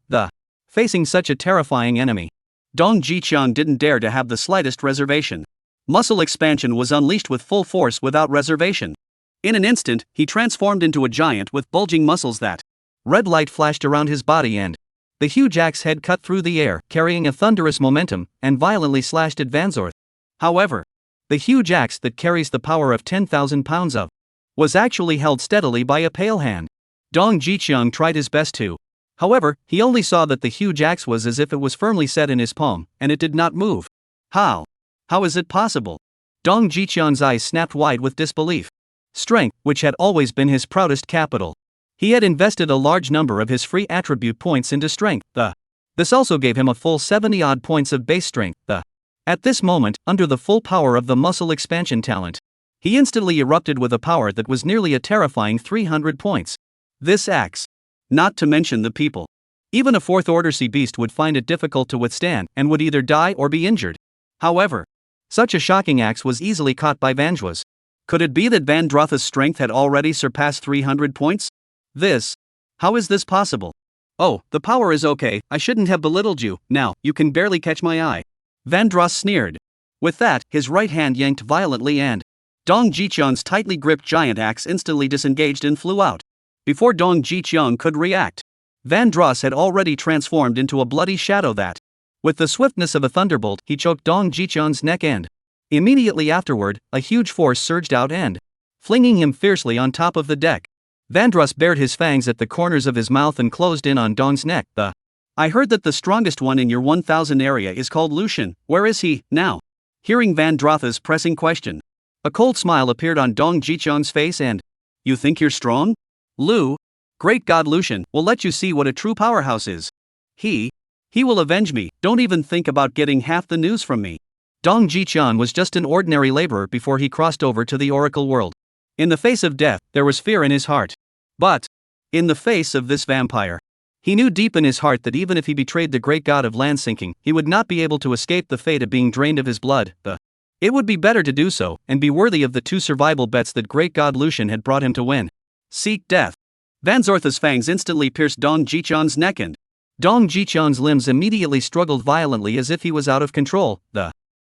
facing such a terrifying enemy. Dong Jicheong didn't dare to have the slightest reservation. Muscle expansion was unleashed with full force without reservation. In an instant, he transformed into a giant with bulging muscles that. Red light flashed around his body and the huge axe head cut through the air, carrying a thunderous momentum, and violently slashed at Vanzorth. However, the huge axe that carries the power of 10,000 pounds was actually held steadily by a pale hand. Dong Jicheong tried his best to. However, he only saw that the huge axe was as if it was firmly set in his palm, and it did not move. How? How is it possible? Dong Jicheong's eyes snapped wide with disbelief. Strength, which had always been his proudest capital. He had invested a large number of his free attribute points into strength. This also gave him a full 70-odd points of base strength. At this moment, under the full power of the muscle expansion talent, he instantly erupted with a power that was nearly a terrifying 300 points. This axe. Not to mention the people. Even a 4th order sea beast would find it difficult to withstand and would either die or be injured. However, such a shocking axe was easily caught by Van Dross. Could it be that Van Droth's strength had already surpassed 300 points? How is this possible? Oh, the power is okay, I shouldn't have belittled you, now, you can barely catch my eye. Van Dross sneered. With that, his right hand yanked violently and Dong Jicheong's tightly gripped giant axe instantly disengaged and flew out. Before Dong Jicheong could react, Van Dross had already transformed into a bloody shadow that, with the swiftness of a thunderbolt, he choked Dong Jicheong's neck and immediately afterward, a huge force surged out and, flinging him fiercely on top of the deck. Van Dross bared his fangs at the corners of his mouth and closed in on Dong's neck. I heard that the strongest one in your 1000 area is called Lucian, where is he, now? Hearing Van Droth's pressing question, a cold smile appeared on Dong Jicheong's face and, you think you're strong? Lu, great god Lucian, will let you see what a true powerhouse is. He will avenge me, don't even think about getting half the news from me. Dong Jicheong was just an ordinary laborer before he crossed over to the Oracle world. In the face of death, there was fear in his heart. But, in the face of this vampire, he knew deep in his heart that even if he betrayed the great god of land sinking, he would not be able to escape the fate of being drained of his blood. It would be better to do so, and be worthy of the 2 survival bets that great god Lucian had brought him to win. Seek death. Vanzorth's fangs instantly pierced Dong Jicheong's neck and Dong Jicheong's limbs immediately struggled violently as if he was out of control.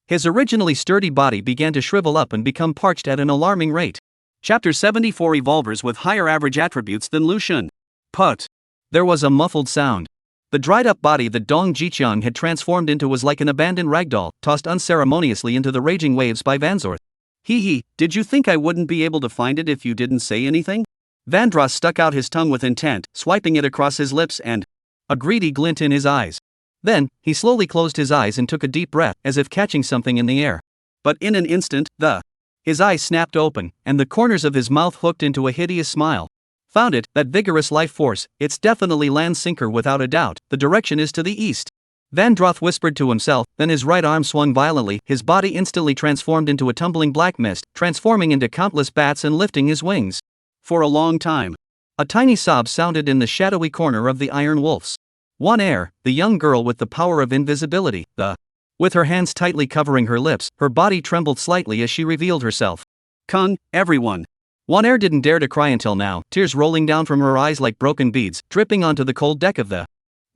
His originally sturdy body began to shrivel up and become parched at an alarming rate. Chapter 74 Revolvers with higher average attributes than Lucian. Put. There was a muffled sound. The dried-up body that Dong Jicheong had transformed into was like an abandoned ragdoll, tossed unceremoniously into the raging waves by Vanzorth. Did you think I wouldn't be able to find it if you didn't say anything? Van Dross stuck out his tongue with intent, swiping it across his lips and a greedy glint in his eyes. Then, he slowly closed his eyes and took a deep breath, as if catching something in the air. But in an instant, his eyes snapped open, and the corners of his mouth hooked into a hideous smile. Found it, that vigorous life force, it's definitely land sinker without a doubt, the direction is to the east. Vandroth whispered to himself, then his right arm swung violently, his body instantly transformed into a tumbling black mist, transforming into countless bats and lifting his wings. For a long time, a tiny sob sounded in the shadowy corner of the Iron Wolf's. One air, the young girl with the power of invisibility, with her hands tightly covering her lips, her body trembled slightly as she revealed herself. Kung, everyone. One air didn't dare to cry until now, tears rolling down from her eyes like broken beads, dripping onto the cold deck of the.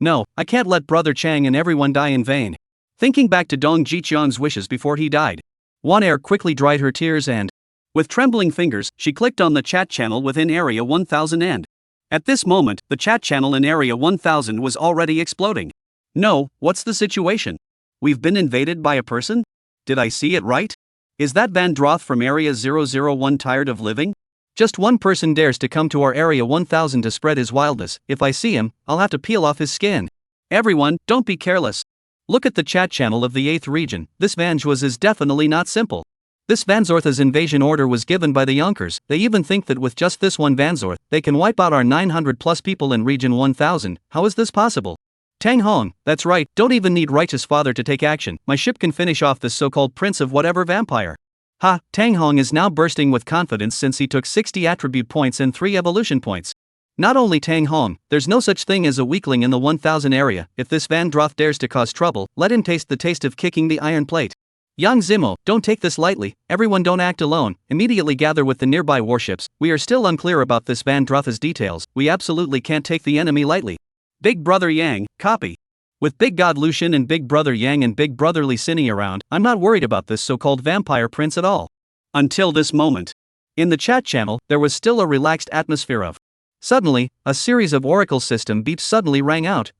No, I can't let Brother Chang and everyone die in vain. Thinking back to Dong Jiqiang's wishes before he died, One air quickly dried her tears and, with trembling fingers, she clicked on the chat channel within Area 1000 and. At this moment, the chat channel in Area 1000 was already exploding. No, what's the situation? We've been invaded by a person? Did I see it right? Is that Vandroth from Area 001 tired of living? Just one person dares to come to our Area 1000 to spread his wildness. If I see him, I'll have to peel off his skin. Everyone, don't be careless. Look at the chat channel of the 8th region. This Vanjwas is definitely not simple. This Vanzortha's invasion order was given by the Yonkers. They even think that with just this one Vanzorth, they can wipe out our 900 plus people in region 1000. How is this possible? Tang Hong, that's right, don't even need righteous father to take action. My ship can finish off this so-called prince of whatever vampire. Ha, Tang Hong is now bursting with confidence since he took 60 attribute points and 3 evolution points. Not only Tang Hong, there's no such thing as a weakling in the 1000 area. If this Vandroth dares to cause trouble, let him taste the taste of kicking the iron plate. Yang Zimo, don't take this lightly, everyone don't act alone, immediately gather with the nearby warships. We are still unclear about this Vandroth's details, we absolutely can't take the enemy lightly. Big Brother Yang, copy. With Big God Lucian and Big Brother Yang and Big Brother Li Sini around, I'm not worried about this so-called vampire prince at all. Until this moment. In the chat channel, there was still a relaxed atmosphere of. Suddenly, a series of Oracle system beeps suddenly rang out.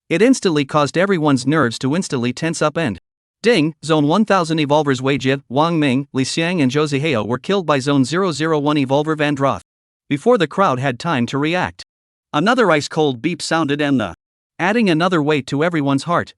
It instantly caused everyone's nerves to instantly tense up and. Ding, Zone 1000 Evolvers Wei Jie, Wang Ming, Li Xiang and Zhou Zihao were killed by Zone 001 Evolver Vandroth. Before the crowd had time to react. Another ice-cold beep sounded and adding another weight to everyone's heart,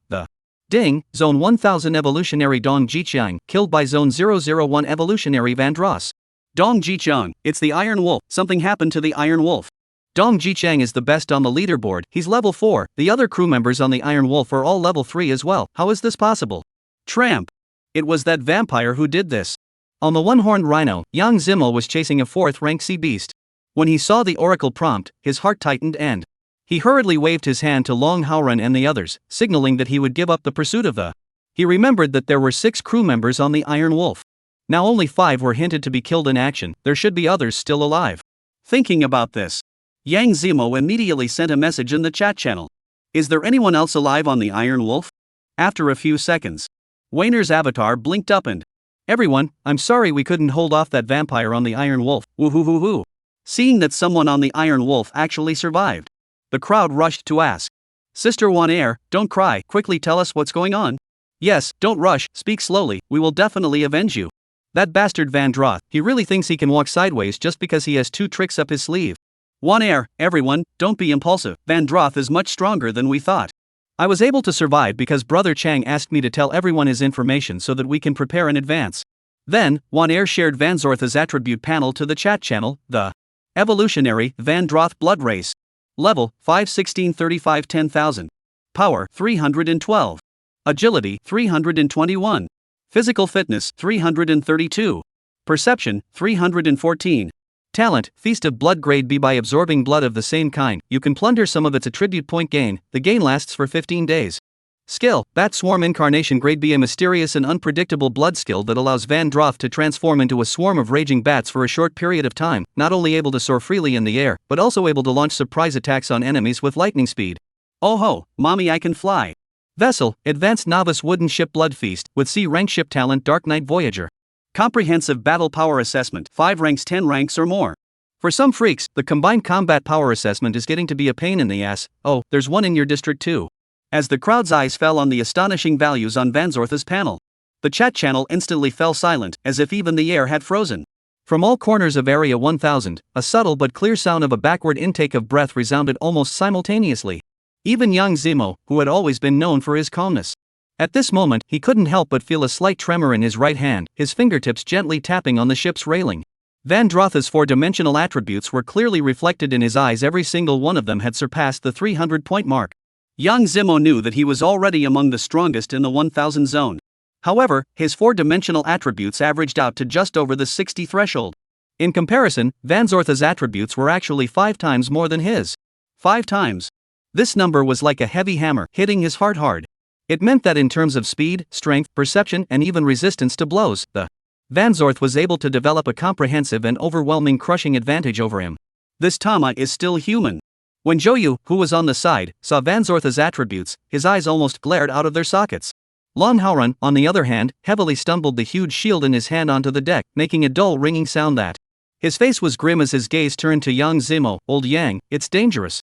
Ding, Zone 1000 Evolutionary Dong Jiqiang, killed by Zone 001 Evolutionary Vandross. Dong Jiqiang, it's the Iron Wolf, something happened to the Iron Wolf. Dong Jiqiang is the best on the leaderboard, he's level 4, the other crew members on the Iron Wolf are all level 3 as well, how is this possible? Tramp. It was that vampire who did this. On the one-horned rhino, Yang Zimel was chasing a 4th rank sea beast. When he saw the oracle prompt, his heart tightened and he hurriedly waved his hand to Long Haoran and the others, signaling that he would give up the pursuit of the. He remembered that there were 6 crew members on the Iron Wolf. Now only 5 were hinted to be killed in action, there should be others still alive. Thinking about this, Yang Zimo immediately sent a message in the chat channel. Is there anyone else alive on the Iron Wolf? After a few seconds, Wayner's avatar blinked up and. Everyone, I'm sorry we couldn't hold off that vampire on the Iron Wolf, woohoo. Seeing that someone on the Iron Wolf actually survived, the crowd rushed to ask. Sister One Air, don't cry, quickly tell us what's going on. Yes, don't rush, speak slowly, we will definitely avenge you. That bastard Vandroth, he really thinks he can walk sideways just because he has 2 tricks up his sleeve. One Air, everyone, don't be impulsive, Vandroth is much stronger than we thought. I was able to survive because Brother Chang asked me to tell everyone his information so that we can prepare in advance. Then, One Air shared Vanzortha's attribute panel to the chat channel, the Evolutionary Vandroth Blood Race. Level 51635 10,000. Power 312. Agility 321. Physical fitness 332. Perception 314. Talent, Feast of Blood grade B. By absorbing blood of the same kind, you can plunder some of its attribute point gain, the gain lasts for 15 days. Skill, Bat Swarm Incarnation grade B. A mysterious and unpredictable blood skill that allows Vandroth to transform into a swarm of raging bats for a short period of time, not only able to soar freely in the air, but also able to launch surprise attacks on enemies with lightning speed. Oh ho, mommy I can fly. Vessel, Advanced Novice Wooden Ship Blood Feast, with C rank ship talent Dark Knight Voyager. Comprehensive Battle Power Assessment, 5 ranks 10 ranks or more. For some freaks, the combined combat power assessment is getting to be a pain in the ass. Oh, there's one in your district too. As the crowd's eyes fell on the astonishing values on Vanzortha's panel, the chat channel instantly fell silent, as if even the air had frozen. From all corners of Area 1000, a subtle but clear sound of a backward intake of breath resounded almost simultaneously. Even young Zemo, who had always been known for his calmness. At this moment, he couldn't help but feel a slight tremor in his right hand, his fingertips gently tapping on the ship's railing. Van Drotha's four-dimensional attributes were clearly reflected in his eyes. Every single one of them had surpassed the 300-point mark. Young Zemo knew that he was already among the strongest in the 1000 zone. However, his four-dimensional attributes averaged out to just over the 60 threshold. In comparison, Van Drotha's attributes were actually 5 times more than his. 5 times. This number was like a heavy hammer, hitting his heart hard. It meant that in terms of speed, strength, perception, and even resistance to blows, the Van Zorth was able to develop a comprehensive and overwhelming crushing advantage over him. This Tama is still human. When Joyu, who was on the side, saw Van Zorth's attributes, his eyes almost glared out of their sockets. Lon Howrun, on the other hand, heavily stumbled the huge shield in his hand onto the deck, making a dull ringing sound that. His face was grim as his gaze turned to young Zemo. Old Yang, it's dangerous.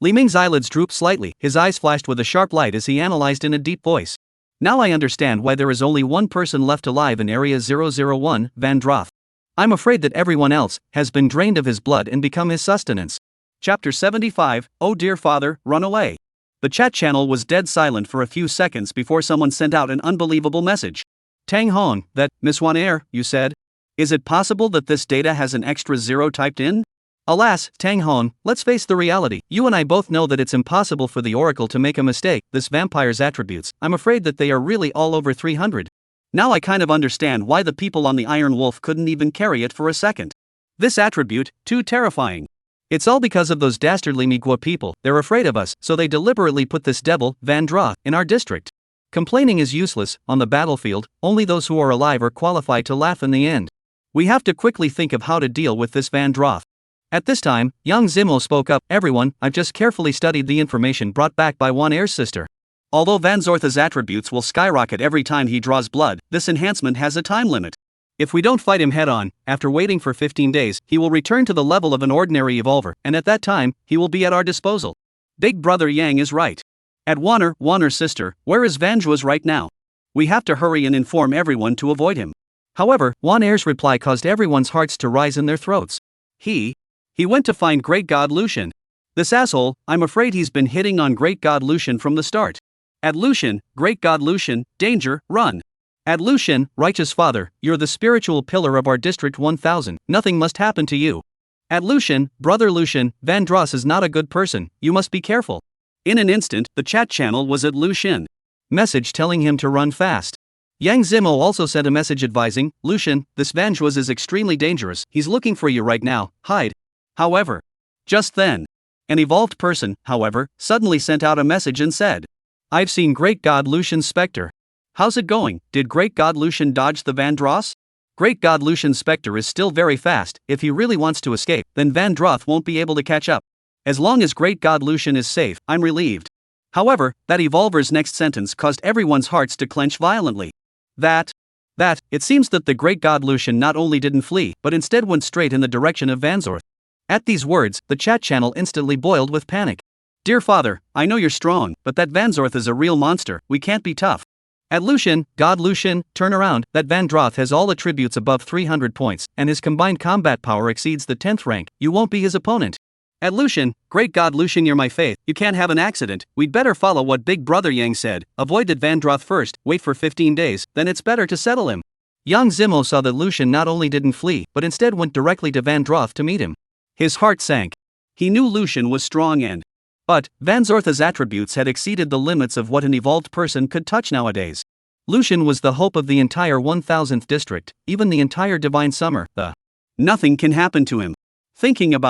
Li Ming's eyelids drooped slightly, his eyes flashed with a sharp light as he analyzed in a deep voice. Now I understand why there is only one person left alive in Area 001, Van Droth. I'm afraid that everyone else has been drained of his blood and become his sustenance. Chapter 75, Oh dear father, run away. The chat channel was dead silent for a few seconds before someone sent out an unbelievable message. Tang Hong, that, Miss Wan Air, you said? Is it possible that this data has an extra 0 typed in? Alas, Tang Hong, let's face the reality. You and I both know that it's impossible for the Oracle to make a mistake. This vampire's attributes, I'm afraid that they are really all over 300. Now I kind of understand why the people on the Iron Wolf couldn't even carry it for a second. This attribute, too terrifying. It's all because of those dastardly Migwa people. They're afraid of us, so they deliberately put this devil, Van Droth, in our district. Complaining is useless. On the battlefield, only those who are alive are qualified to laugh in the end. We have to quickly think of how to deal with this Van Droth. At this time, young Zemo spoke up. Everyone, I've just carefully studied the information brought back by Wan Air's sister. Although Van Zorth's attributes will skyrocket every time he draws blood, this enhancement has a time limit. If we don't fight him head-on, after waiting for 15 days, he will return to the level of an ordinary evolver, and at that time, he will be at our disposal. Big brother Yang is right. At Wanner's sister, where is Vanjwa's right now? We have to hurry and inform everyone to avoid him. However, Wan Air's reply caused everyone's hearts to rise in their throats. He went to find Great God Lucian. This asshole, I'm afraid he's been hitting on Great God Lucian from the start. At Lucian, Great God Lucian, danger, run. At Lucian, righteous father, you're the spiritual pillar of our District 1000, nothing must happen to you. At Lucian, brother Lucian, Van Dross is not a good person, you must be careful. In an instant, the chat channel was at Lucian. Message telling him to run fast. Yang Zemo also sent a message advising, Lucian, this Vanjwas is extremely dangerous, he's looking for you right now, hide. However, just then, an evolved person, however, suddenly sent out a message and said, I've seen Great God Lucian's specter. How's it going? Did Great God Lucian dodge the Van Dross? Great God Lucian's specter is still very fast. If he really wants to escape, then Van Droth won't be able to catch up. As long as Great God Lucian is safe, I'm relieved. However, that evolver's next sentence caused everyone's hearts to clench violently. It seems that the Great God Lucian not only didn't flee, but instead went straight in the direction of Vanzorth. At these words, the chat channel instantly boiled with panic. Dear father, I know you're strong, but that Vanzorth is a real monster, we can't be tough. At Lucian, God Lucian, turn around, that Van Droth has all attributes above 300 points, and his combined combat power exceeds the 10th rank, you won't be his opponent. At Lucian, Great God Lucian, you're my faith, you can't have an accident, we'd better follow what Big Brother Yang said, avoid that Van Droth first, wait for 15 days, then it's better to settle him. Young Zemo saw that Lucian not only didn't flee, but instead went directly to Van Droth to meet him. His heart sank. He knew Lucian was strong but Vanzorth's attributes had exceeded the limits of what an evolved person could touch nowadays. Lucian was the hope of the entire 1000th district, even the entire Divine Summer. Nothing can happen to him. Thinking of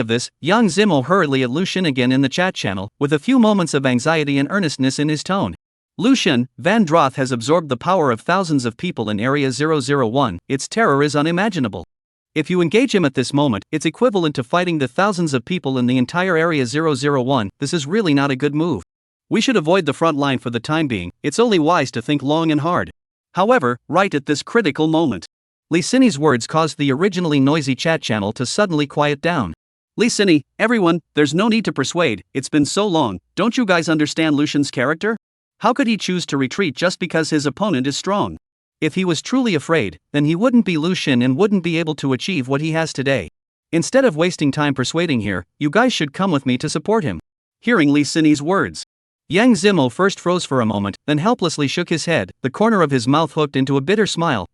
this, young Zemo hurriedly at Lucian again in the chat channel, with a few moments of anxiety and earnestness in his tone. Lucian, Van Droth has absorbed the power of thousands of people in Area 001, its terror is unimaginable. If you engage him at this moment, it's equivalent to fighting the thousands of people in the entire Area 001, this is really not a good move. We should avoid the front line for the time being, it's only wise to think long and hard. However, right at this critical moment, Lee Sinny's words caused the originally noisy chat channel to suddenly quiet down. Lee Sinny, everyone, there's no need to persuade, it's been so long, don't you guys understand Lucian's character? How could he choose to retreat just because his opponent is strong? If he was truly afraid, then he wouldn't be Lucian and wouldn't be able to achieve what he has today. Instead of wasting time persuading here, you guys should come with me to support him. Hearing Li Sini's words, Yang Zimo first froze for a moment, then helplessly shook his head, the corner of his mouth hooked into a bitter smile.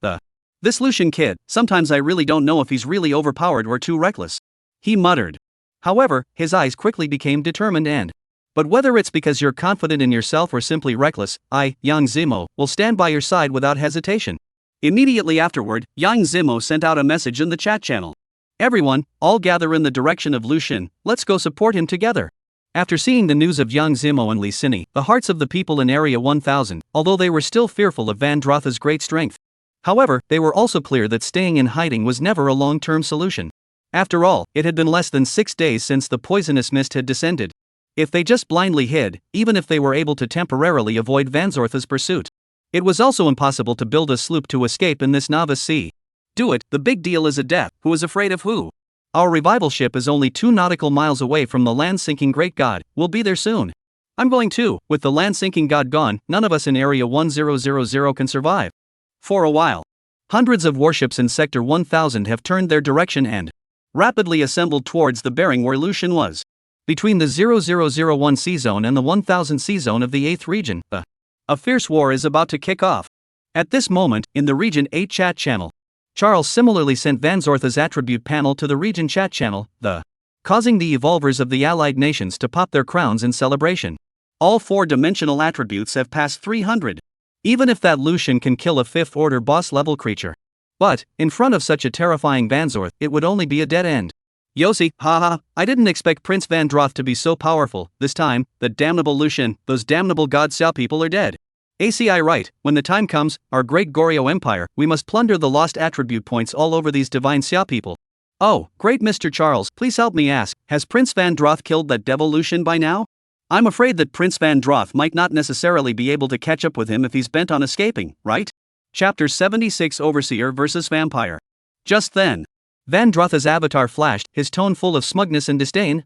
This Lucian kid, sometimes I really don't know if he's really overpowered or too reckless. He muttered. However, his eyes quickly became determined and. But whether it's because you're confident in yourself or simply reckless, I, Yang Zimo, will stand by your side without hesitation. Immediately afterward, Yang Zimo sent out a message in the chat channel. Everyone, all gather in the direction of Lucian, let's go support him together. After seeing the news of Yang Zimo and Li Sini, the hearts of the people in Area 1000, although they were still fearful of Van Drotha's great strength. However, they were also clear that staying in hiding was never a long-term solution. After all, it had been less than 6 days since the poisonous mist had descended. If they just blindly hid, even if they were able to temporarily avoid Van Drotha's pursuit, it was also impossible to build a sloop to escape in this novice sea. Do it, the big deal is a death, who is afraid of who? Our revival ship is only 2 nautical miles away from the land-sinking great god, we'll be there soon. I'm going too, with the land-sinking god gone, none of us in Area 1000 can survive. For a while, hundreds of warships in Sector 1000 have turned their direction and rapidly assembled towards the bearing where Lucian was. Between the 0001 sea zone and the 1000 sea zone of the 8th region, a fierce war is about to kick off. At this moment, in the Region 8 chat channel, Charles similarly sent Van Drotha's attribute panel to the region chat channel, causing the evolvers of the allied nations to pop their crowns in celebration. All 4-dimensional attributes have passed 300. Even if that Lucian can kill a 5th-order boss-level creature. But, in front of such a terrifying Van Drotha, it would only be a dead end. Yossi, haha, I didn't expect Prince Van Drotha to be so powerful, this time, the damnable Lucian, those damnable god Xiao people are dead. ACI right, when the time comes, our great Goryeo Empire, we must plunder the lost attribute points all over these divine Xiao people. Oh, great Mr. Charles, please help me ask, has Prince Van Drotha killed that devil Lucian by now? I'm afraid that Prince Van Drotha might not necessarily be able to catch up with him if he's bent on escaping, right? Chapter 76 Overseer vs. Vampire. Just then, Van Drotha's avatar flashed, his tone full of smugness and disdain,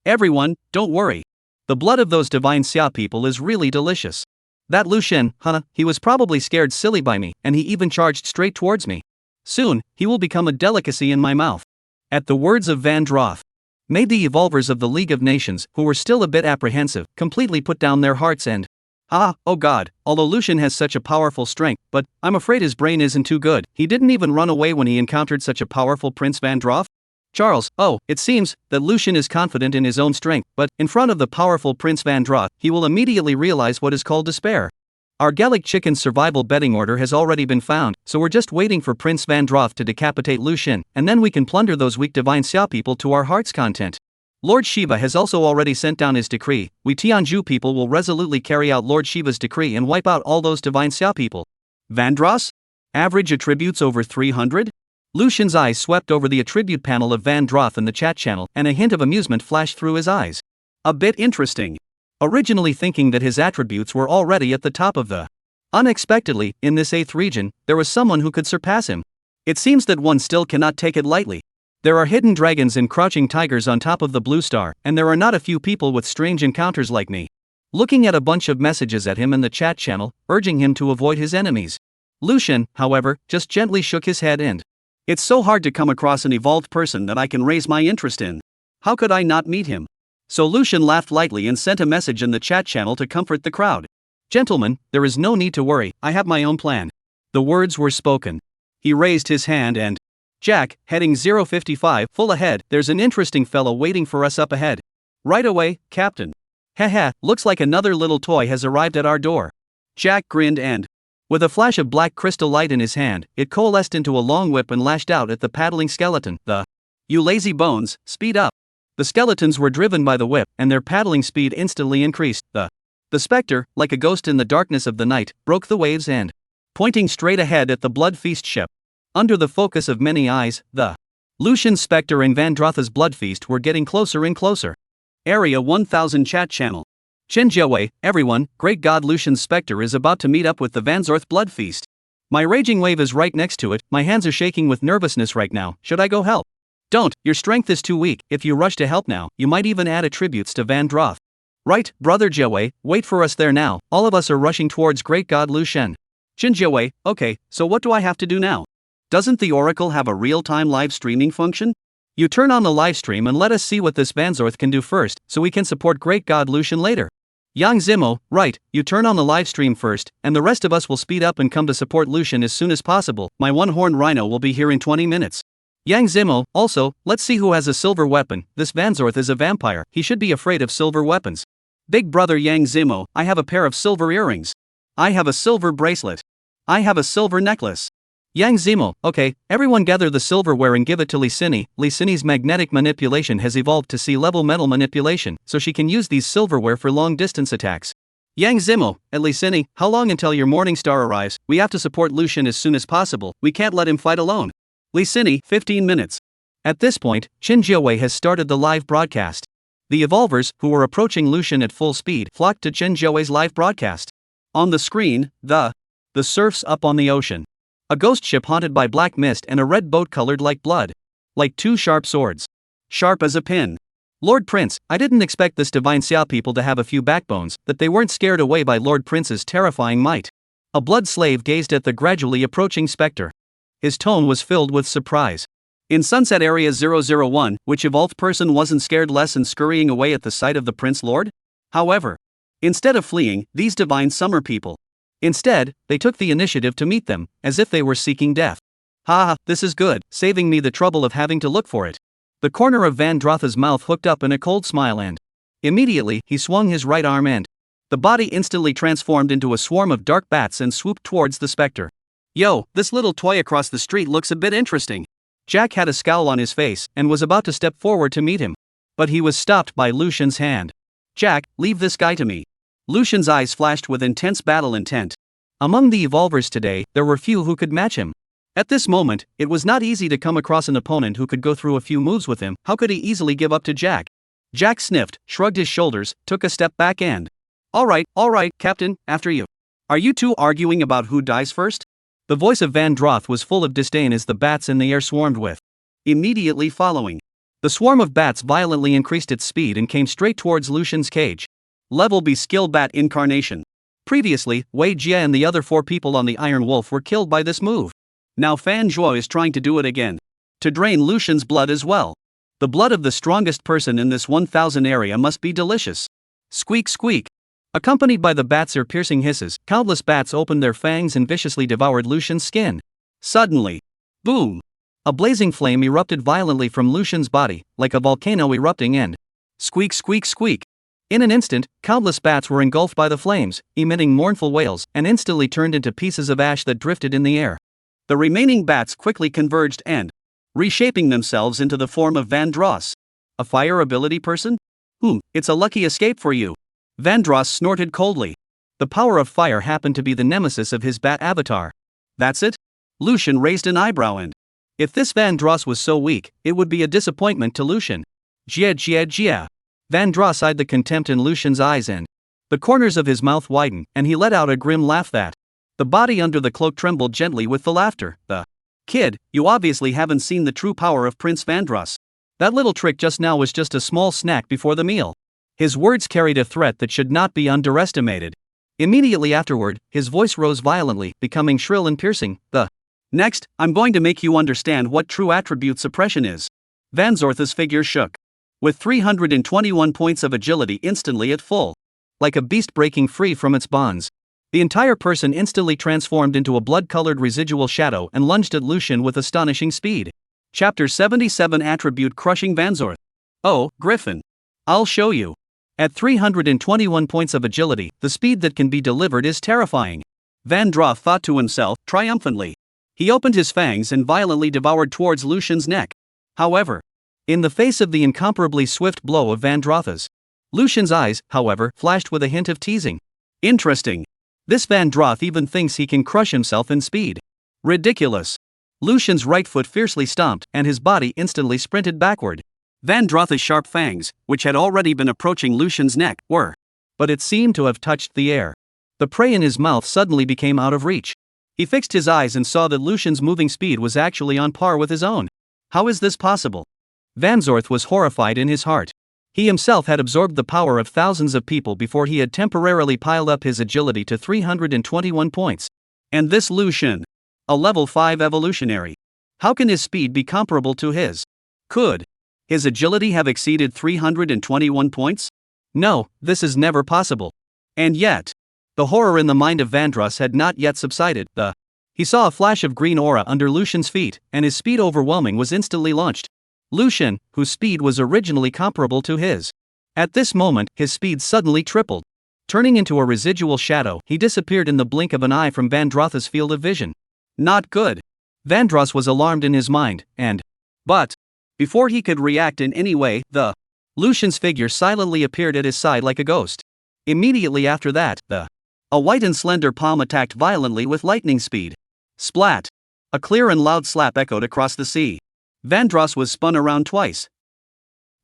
Everyone, don't worry. The blood of those divine Xia people is really delicious. That Lucian, he was probably scared silly by me, and he even charged straight towards me. Soon, he will become a delicacy in my mouth. At the words of Van Drotha, made the evolvers of the League of Nations, who were still a bit apprehensive, completely put down their hearts and, oh god, although Lucian has such a powerful strength, but I'm afraid his brain isn't too good. He didn't even run away when he encountered such a powerful Prince Van Drotha? Charles, it seems that Lucian is confident in his own strength, but in front of the powerful Prince Van Drotha, he will immediately realize what is called despair. Our Gallic Chicken's survival betting order has already been found, so we're just waiting for Prince Van Drotha to decapitate Lucian, and then we can plunder those weak divine Xia people to our heart's content. Lord Shiva has also already sent down his decree. We Tianju people will resolutely carry out Lord Shiva's decree and wipe out all those divine Xia people. Van Drotha? Average attributes over 300? Lucian's eyes swept over the attribute panel of Van Drotha in the chat channel, and a hint of amusement flashed through his eyes. A bit interesting. Originally thinking that his attributes were already at the top of the. Unexpectedly, in this 8th region, there was someone who could surpass him. It seems that one still cannot take it lightly. There are hidden dragons and crouching tigers on top of the blue star, and there are not a few people with strange encounters like me. Looking at a bunch of messages at him in the chat channel, urging him to avoid his enemies. Lucian, however, just gently shook his head and. It's so hard to come across an evolved person that I can raise my interest in. How could I not meet him? So Lucian laughed lightly and sent a message in the chat channel to comfort the crowd. Gentlemen, there is no need to worry, I have my own plan. The words were spoken. He raised his hand and. Jack, heading 055, full ahead, there's an interesting fellow waiting for us up ahead. Right away, Captain. Haha, looks like another little toy has arrived at our door. Jack grinned and. With a flash of black crystal light in his hand, it coalesced into a long whip and lashed out at the paddling skeleton. You lazy bones, speed up. The skeletons were driven by the whip, and their paddling speed instantly increased. The specter, like a ghost in the darkness of the night, broke the waves and, pointing straight ahead at the Blood Feast ship. Under the focus of many eyes, the Lucian Spectre and Van Drotha's Blood Feast were getting closer and closer. Area 1000 chat channel. Chenjiawei, everyone, Great God Lucian's Spectre is about to meet up with the Van Drotha Blood Feast. My raging wave is right next to it, my hands are shaking with nervousness right now, should I go help? Don't, your strength is too weak, if you rush to help now, you might even add attributes to Van Drotha. Right, brother Jiawei, wait for us there now, all of us are rushing towards Great God Lucian. Chenjiawei, okay, so what do I have to do now? Doesn't the Oracle have a real-time live streaming function? You turn on the livestream and let us see what this Vanzorth can do first, so we can support Great God Lucian later. Yang Zimo, right, you turn on the livestream first, and the rest of us will speed up and come to support Lucian as soon as possible. My one-horned rhino will be here in 20 minutes. Yang Zimo, also, let's see who has a silver weapon. This Vanzorth is a vampire, he should be afraid of silver weapons. Big brother Yang Zimo, I have a pair of silver earrings. I have a silver bracelet. I have a silver necklace. Yang Zimo, okay, everyone gather the silverware and give it to Licini. Licini's magnetic manipulation has evolved to C-level metal manipulation, so she can use these silverware for long-distance attacks. Yang Zimo, at Licini, how long until your morning star arrives? We have to support Lucian as soon as possible, we can't let him fight alone. Licini, 15 minutes. At this point, Qin Jiawei has started the live broadcast. The Evolvers, who were approaching Lucian at full speed, flocked to Qin Jiawei's live broadcast. On the screen, the surf's up on the ocean. A ghost ship haunted by black mist and a red boat colored like blood. Like two sharp swords. Sharp as a pin. Lord Prince, I didn't expect this divine Xia people to have a few backbones, that they weren't scared away by Lord Prince's terrifying might. A blood slave gazed at the gradually approaching specter. His tone was filled with surprise. In Sunset Area 001, which evolved person wasn't scared less and scurrying away at the sight of the Prince Lord? However, instead of fleeing, these divine summer people. Instead, they took the initiative to meet them, as if they were seeking death. Ha, this is good, saving me the trouble of having to look for it. The corner of Van Drotha's mouth hooked up in a cold smile and immediately, he swung his right arm and the body instantly transformed into a swarm of dark bats and swooped towards the specter. Yo, this little toy across the street looks a bit interesting. Jack had a scowl on his face and was about to step forward to meet him. But he was stopped by Lucian's hand. Jack, leave this guy to me. Lucian's eyes flashed with intense battle intent. Among the Evolvers today, there were few who could match him. At this moment, it was not easy to come across an opponent who could go through a few moves with him. How could he easily give up to Jack? Jack sniffed, shrugged his shoulders, took a step back and... All right, Captain, after you. Are you two arguing about who dies first? The voice of Van Droth was full of disdain as the bats in the air swarmed with. Immediately following. The swarm of bats violently increased its speed and came straight towards Lucian's cage. Level B skill bat incarnation. Previously, Wei Jia and the other 4 people on the Iron Wolf were killed by this move. Now Fan Zhuo is trying to do it again. To drain Lucian's blood as well. The blood of the strongest person in this 1000 area must be delicious. Squeak squeak. Accompanied by the bats' ear-piercing hisses, countless bats opened their fangs and viciously devoured Lucian's skin. Suddenly, boom! A blazing flame erupted violently from Lucian's body, like a volcano erupting and squeak squeak squeak. In an instant, countless bats were engulfed by the flames, emitting mournful wails, and instantly turned into pieces of ash that drifted in the air. The remaining bats quickly converged and, reshaping themselves into the form of Van Dross. A fire ability person? It's a lucky escape for you. Van Dross snorted coldly. The power of fire happened to be the nemesis of his bat avatar. That's it? Lucian raised an eyebrow and... If this Van Dross was so weak, it would be a disappointment to Lucian. Jia. Van Dross eyed the contempt in Lucian's eyes and the corners of his mouth widened, and he let out a grim laugh that the body under the cloak trembled gently with the laughter. Kid, you obviously haven't seen the true power of Prince Van Dross. That little trick just now was just a small snack before the meal. His words carried a threat that should not be underestimated. Immediately afterward, his voice rose violently, becoming shrill and piercing. Next, I'm going to make you understand what true attribute suppression is. Van Zorth's figure shook. With 321 points of agility instantly at full. Like a beast breaking free from its bonds. The entire person instantly transformed into a blood-colored residual shadow and lunged at Lucian with astonishing speed. Chapter 77 Attribute Crushing Van Zorth. Oh, Griffin. I'll show you. At 321 points of agility, the speed that can be delivered is terrifying. Van Droth thought to himself, triumphantly. He opened his fangs and violently devoured towards Lucian's neck. However, in the face of the incomparably swift blow of Van Droth's, Lucian's eyes, however, flashed with a hint of teasing. Interesting. This Van Droth even thinks he can crush himself in speed. Ridiculous. Lucian's right foot fiercely stomped, and his body instantly sprinted backward. Van Droth's sharp fangs, which had already been approaching Lucian's neck, but it seemed to have touched the air. The prey in his mouth suddenly became out of reach. He fixed his eyes and saw that Lucian's moving speed was actually on par with his own. How is this possible? Van Zorth was horrified in his heart. He himself had absorbed the power of thousands of people before he had temporarily piled up his agility to 321 points. And this Lucian, a level 5 evolutionary. How can his speed be comparable to his? Could his agility have exceeded 321 points? No, this is never possible. And yet, the horror in the mind of Vandross had not yet subsided. He saw a flash of green aura under Lucian's feet, and his speed overwhelming was instantly launched. Lucian, whose speed was originally comparable to his. At this moment, his speed suddenly tripled. Turning into a residual shadow, he disappeared in the blink of an eye from Vandross's field of vision. Not good. Vandross was alarmed in his mind, but before he could react in any way, Lucian's figure silently appeared at his side like a ghost. Immediately after that, a white and slender palm attacked violently with lightning speed. Splat! A clear and loud slap echoed across the sea. Vandross was spun around twice,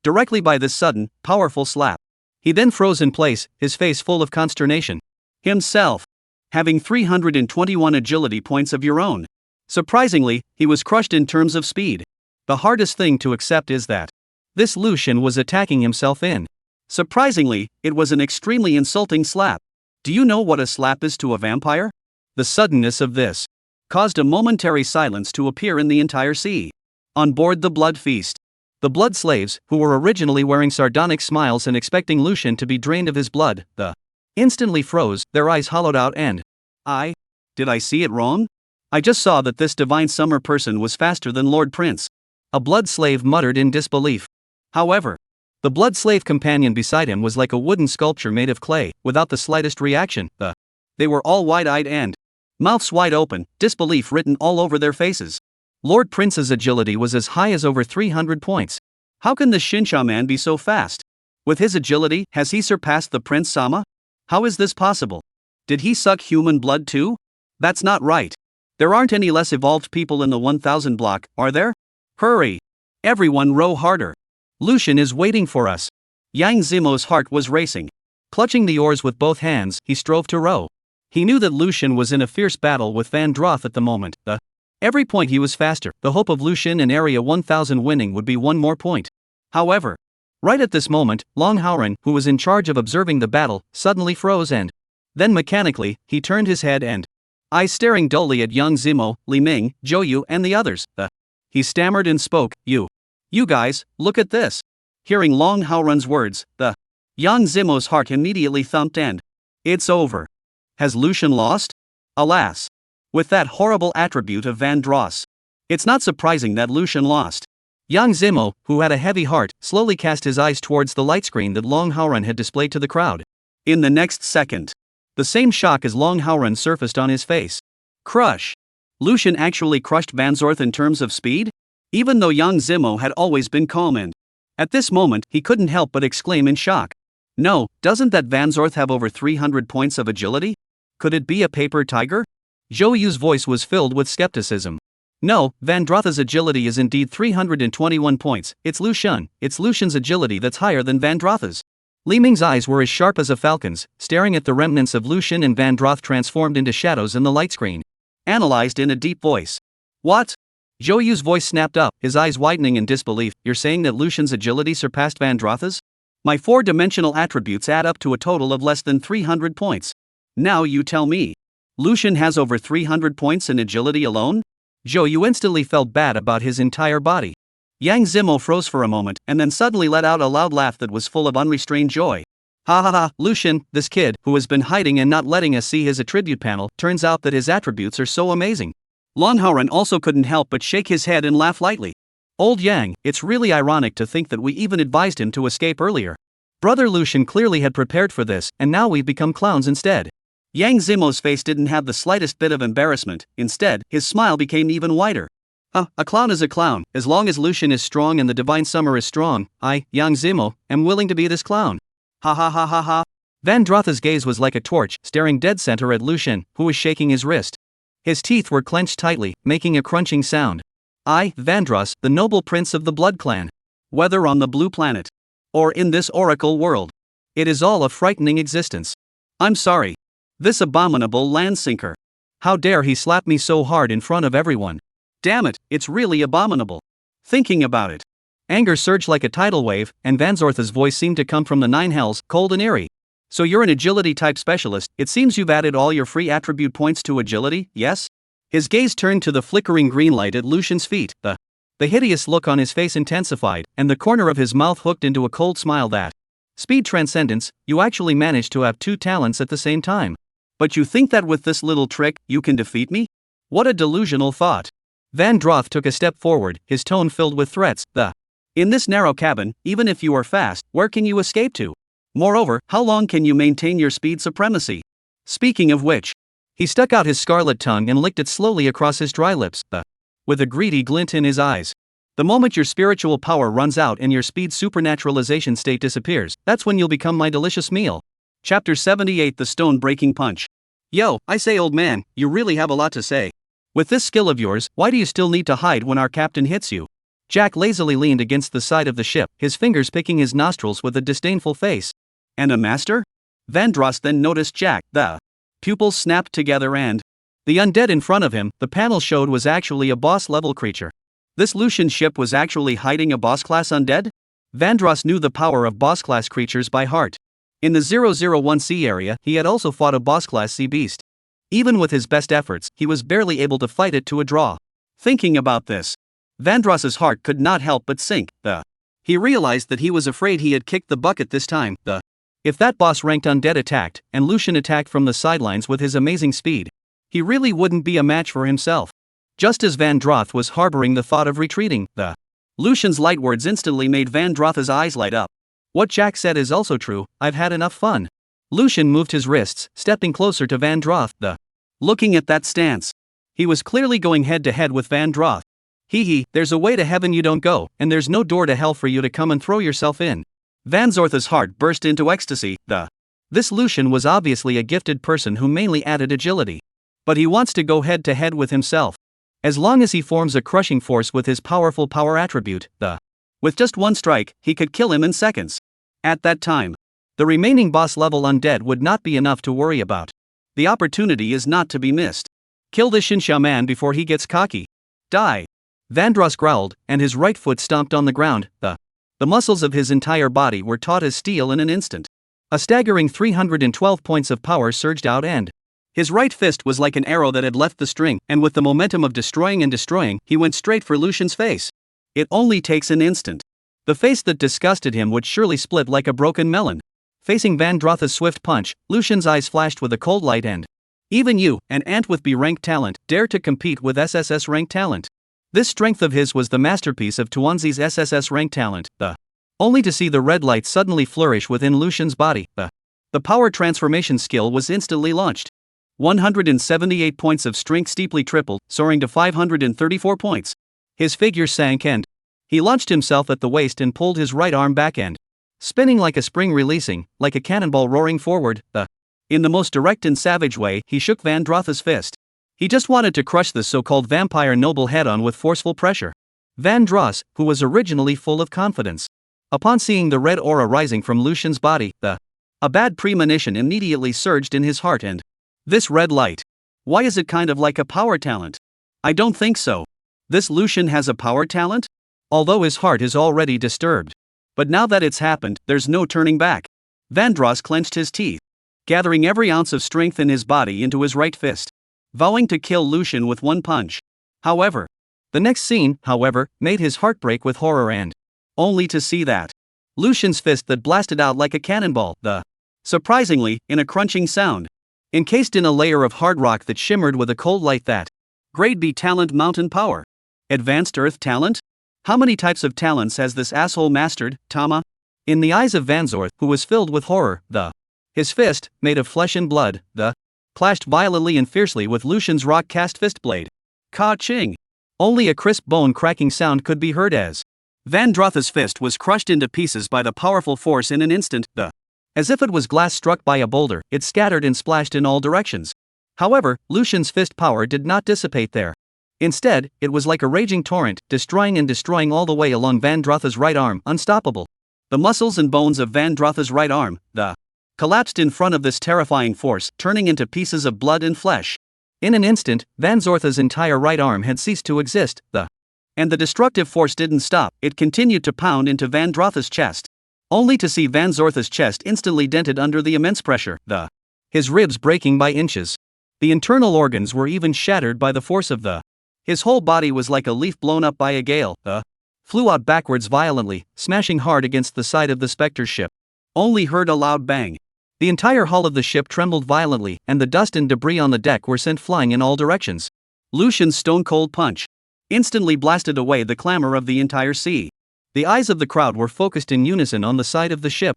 directly by this sudden, powerful slap. He then froze in place, his face full of consternation. Himself having 321 agility points of your own. Surprisingly, he was crushed in terms of speed. The hardest thing to accept is that this Lucian was attacking himself in. Surprisingly, it was an extremely insulting slap. Do you know what a slap is to a vampire? The suddenness of this caused a momentary silence to appear in the entire sea. On board the Blood Feast, the blood slaves, who were originally wearing sardonic smiles and expecting Lucian to be drained of his blood, instantly froze, their eyes hollowed out and, did I see it wrong? I just saw that this divine summer person was faster than Lord Prince. A blood slave muttered in disbelief. However, the blood slave companion beside him was like a wooden sculpture made of clay, without the slightest reaction. They were all wide-eyed and mouths wide open, disbelief written all over their faces. Lord Prince's agility was as high as over 300 points. How can the Shinsha man be so fast? With his agility, has he surpassed the Prince Sama? How is this possible? Did he suck human blood too? That's not right. There aren't any less evolved people in the 1000 block, are there? Hurry! Everyone row harder. Lucian is waiting for us. Yang Zimo's heart was racing. Clutching the oars with both hands, he strove to row. He knew that Lucian was in a fierce battle with Vandross at the moment. Every point he was faster, the hope of Lucian in Area 1000 winning would be one more point. However, right at this moment, Long Haoran, who was in charge of observing the battle, suddenly froze and then mechanically, he turned his head and eyes staring dully at Yang Zimo, Li Ming, Zhou Yu and the others. He stammered and spoke, You guys, look at this. Hearing Long Haoran's words, Yang Zimo's heart immediately thumped and it's over. Has Lucian lost? Alas! With that horrible attribute of Vandross, it's not surprising that Lucian lost. Yang Zimo, who had a heavy heart, slowly cast his eyes towards the light screen that Long Haoran had displayed to the crowd. In the next second, the same shock as Long Haoran surfaced on his face. Crush! Lucian actually crushed Vanzorth in terms of speed? Even though Yang Zimo had always been calm and at this moment he couldn't help but exclaim in shock. No, doesn't that Vanzorth have over 300 points of agility? Could it be a paper tiger? Zhou Yu's voice was filled with skepticism. No, Vandroth's agility is indeed 321 points, it's Lucian's agility that's higher than Vandroth's. Li Ming's eyes were as sharp as a falcon's, staring at the remnants of Lucian and Vandroth transformed into shadows in the light screen. Analyzed in a deep voice. What? Zhou Yu's voice snapped up, his eyes widening in disbelief. You're saying that Lucian's agility surpassed Vandroth's? My four-dimensional attributes add up to a total of less than 300 points. Now you tell me. Lucian has over 300 points in agility alone? Zhou Yu instantly felt bad about his entire body. Yang Zimo froze for a moment, and then suddenly let out a loud laugh that was full of unrestrained joy. Ha ha ha, Lucian, this kid, who has been hiding and not letting us see his attribute panel, turns out that his attributes are so amazing. Long Haoran also couldn't help but shake his head and laugh lightly. Old Yang, it's really ironic to think that we even advised him to escape earlier. Brother Lucian clearly had prepared for this, and now we've become clowns instead. Yang Zimo's face didn't have the slightest bit of embarrassment, instead, his smile became even wider. A clown is a clown, as long as Lucian is strong and the Divine Summer is strong, I, Yang Zimo, am willing to be this clown. Ha ha ha ha ha. Vandroth's gaze was like a torch, staring dead center at Lucian, who was shaking his wrist. His teeth were clenched tightly, making a crunching sound. I, Vandross, the noble prince of the Blood Clan. Whether on the Blue Planet, or in this oracle world, it is all a frightening existence. I'm sorry. This abominable landsinker. How dare he slap me so hard in front of everyone? Damn it, it's really abominable. Thinking about it. Anger surged like a tidal wave, and Vanzorth's voice seemed to come from the nine hells, cold and eerie. So you're an agility-type specialist, it seems you've added all your free attribute points to agility, yes? His gaze turned to the flickering green light at Lucian's feet. The The hideous look on his face intensified, and the corner of his mouth hooked into a cold smile that. Speed transcendence, you actually managed to have two talents at the same time. But you think that with this little trick, you can defeat me? What a delusional thought. Van Droth took a step forward, his tone filled with threats. In this narrow cabin, even if you are fast, where can you escape to? Moreover, how long can you maintain your speed supremacy? Speaking of which, he stuck out his scarlet tongue and licked it slowly across his dry lips, with a greedy glint in his eyes. The moment your spiritual power runs out and your speed supernaturalization state disappears, that's when you'll become my delicious meal. Chapter 78 The Stone Breaking Punch. Yo, I say old man, you really have a lot to say. With this skill of yours, why do you still need to hide when our captain hits you? Jack lazily leaned against the side of the ship, his fingers picking his nostrils with a disdainful face. And a master? Van Droth then noticed Jack. The pupils snapped together and the undead in front of him, the panel showed, was actually a boss-level creature. This Lucian ship was actually hiding a boss-class undead? Van Droth knew the power of boss-class creatures by heart. In the 001C area, he had also fought a boss-class sea beast. Even with his best efforts, he was barely able to fight it to a draw. Thinking about this, Van Droth's heart could not help but sink. He realized that he was afraid he had kicked the bucket this time. If that boss-ranked undead attacked, and Lucian attacked from the sidelines with his amazing speed, he really wouldn't be a match for himself. Just as Van Droth was harboring the thought of retreating, Lucian's light words instantly made Van Droth's eyes light up. What Jack said is also true, I've had enough fun. Lucian moved his wrists, stepping closer to Van Droth. Looking at that stance, he was clearly going head-to-head with Van Droth. There's a way to heaven you don't go, and there's no door to hell for you to come and throw yourself in. Van Droth's heart burst into ecstasy. This Lucian was obviously a gifted person who mainly added agility. But he wants to go head-to-head with himself. As long as he forms a crushing force with his powerful power attribute, with just one strike, he could kill him in seconds. At that time, the remaining boss-level undead would not be enough to worry about. The opportunity is not to be missed. Kill this Shinsha man before he gets cocky. Die. Van Droth growled, and his right foot stomped on the ground. The muscles of his entire body were taut as steel in an instant. A staggering 312 points of power surged out and his right fist was like an arrow that had left the string, and with the momentum of destroying, he went straight for Lucian's face. It only takes an instant. The face that disgusted him would surely split like a broken melon. Facing Van Droth's swift punch, Lucian's eyes flashed with a cold light and even you, an ant with B-ranked talent, dare to compete with SSS-ranked talent. This strength of his was the masterpiece of Tuanzi's SSS-ranked talent, only to see the red light suddenly flourish within Lucian's body. The power transformation skill was instantly launched. 178 points of strength steeply tripled, soaring to 534 points. His figure sank and he launched himself at the waist and pulled his right arm back and spinning like a spring releasing, like a cannonball roaring forward. In the most direct and savage way, he shook Van Droth's fist. He just wanted to crush this so-called vampire noble head-on with forceful pressure. Van Droth, who was originally full of confidence, upon seeing the red aura rising from Lucian's body, a bad premonition immediately surged in his heart and this red light. Why is it kind of like a power talent? I don't think so. This Lucian has a power talent? Although his heart is already disturbed. But now that it's happened, there's no turning back. Van Droth clenched his teeth, gathering every ounce of strength in his body into his right fist, vowing to kill Lucian with one punch. However, the next scene, made his heart break with horror and only to see that Lucian's fist that blasted out like a cannonball, surprisingly, in a crunching sound, encased in a layer of hard rock that shimmered with a cold light that Grade B talent mountain power. Advanced earth talent? How many types of talents has this asshole mastered, Tama? In the eyes of Van Droth, who was filled with horror, his fist, made of flesh and blood, clashed violently and fiercely with Lucian's rock-cast fist blade. Ka-ching! Only a crisp bone-cracking sound could be heard as Van Droth's fist was crushed into pieces by the powerful force in an instant. As if it was glass struck by a boulder, it scattered and splashed in all directions. However, Lucian's fist power did not dissipate there. Instead, it was like a raging torrent, destroying all the way along Van Droth's right arm, unstoppable. The muscles and bones of Van Droth's right arm, collapsed in front of this terrifying force, turning into pieces of blood and flesh. In an instant, Van Droth's entire right arm had ceased to exist, and the destructive force didn't stop, it continued to pound into Van Droth's chest. Only to see Van Droth's chest instantly dented under the immense pressure, his ribs breaking by inches. The internal organs were even shattered by the force of the His whole body was like a leaf blown up by a gale, flew out backwards violently, smashing hard against the side of the Spectre's ship. Only heard a loud bang. The entire hull of the ship trembled violently, and the dust and debris on the deck were sent flying in all directions. Lucian's stone-cold punch instantly blasted away the clamor of the entire sea. The eyes of the crowd were focused in unison on the side of the ship.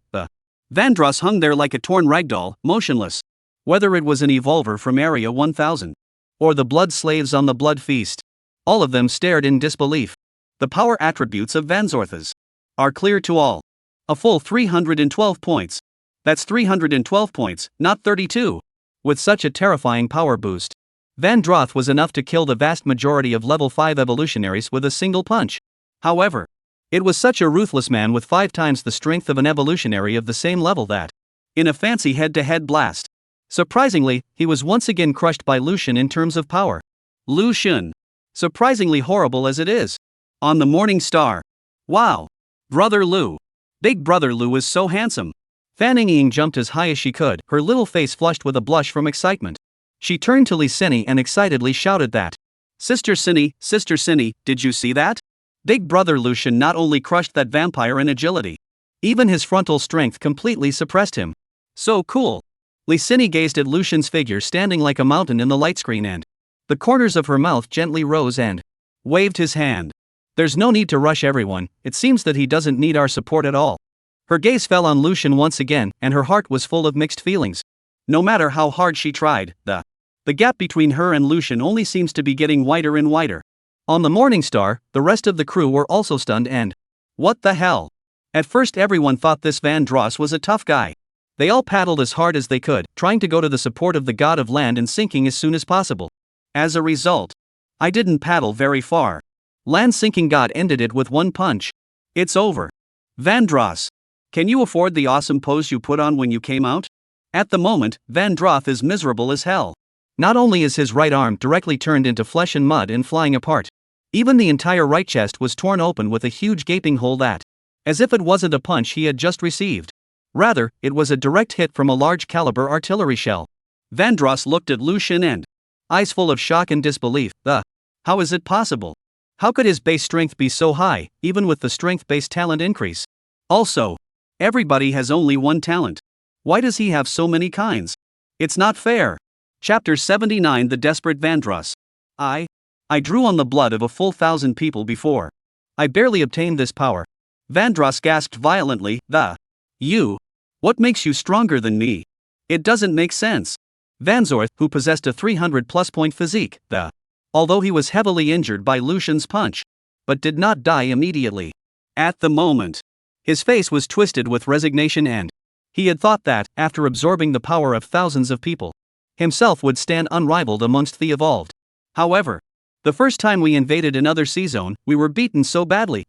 Vandross hung there like a torn ragdoll, motionless. Whether it was an evolver from Area 1000, or the blood slaves on the blood feast, all of them stared in disbelief. The power attributes of Vanzorthas are clear to all. A full 312 points. That's 312 points, not 32. With such a terrifying power boost, Vandroth was enough to kill the vast majority of level 5 evolutionaries with a single punch. However, it was such a ruthless man with 5 times the strength of an evolutionary of the same level that, in a fancy head-to-head blast, surprisingly, he was once again crushed by Lucian in terms of power. Lucian. Surprisingly horrible as it is. On the Morning Star. Wow. Brother Lu. Big Brother Lu is so handsome. Fan Ying jumped as high as she could, her little face flushed with a blush from excitement. She turned to Li Cinny and excitedly shouted that. Sister Cinny, did you see that? Big Brother Lucian not only crushed that vampire in agility, even his frontal strength completely suppressed him. So cool. Li Cinny gazed at Lucian's figure standing like a mountain in the light screen and the corners of her mouth gently rose and waved his hand. There's no need to rush everyone, it seems that he doesn't need our support at all. Her gaze fell on Lucian once again, and her heart was full of mixed feelings. No matter how hard she tried, the gap between her and Lucian only seems to be getting wider and wider. On the Morning Star, the rest of the crew were also stunned and what the hell? At first everyone thought this Vandross was a tough guy. They all paddled as hard as they could, trying to go to the support of the god of land and sinking as soon as possible. As a result, I didn't paddle very far. Land sinking god ended it with one punch. It's over. Vandross. Can you afford the awesome pose you put on when you came out? At the moment, Vandroth is miserable as hell. Not only is his right arm directly turned into flesh and mud and flying apart, even the entire right chest was torn open with a huge gaping hole that, as if it wasn't a punch he had just received. Rather, it was a direct hit from a large caliber artillery shell. Vandross looked at Lucian and, eyes full of shock and disbelief, how is it possible? How could his base strength be so high, even with the strength-based talent increase? Also, everybody has only one talent. Why does he have so many kinds? It's not fair. Chapter 79 The Desperate Vandross. I drew on the blood of a full 1,000 people before I barely obtained this power. Vandross gasped violently, You? What makes you stronger than me? It doesn't make sense. Vanzorth, who possessed a 300+ point physique, although he was heavily injured by Lucian's punch, but did not die immediately. At the moment, his face was twisted with resignation and he had thought that, after absorbing the power of thousands of people, himself would stand unrivaled amongst the evolved. However, the first time we invaded another sea zone, we were beaten so badly,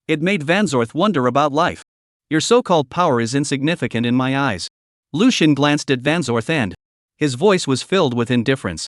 it made Vanzorth wonder about life. Your so-called power is insignificant in my eyes. Lucian glanced at Vanzorth and his voice was filled with indifference.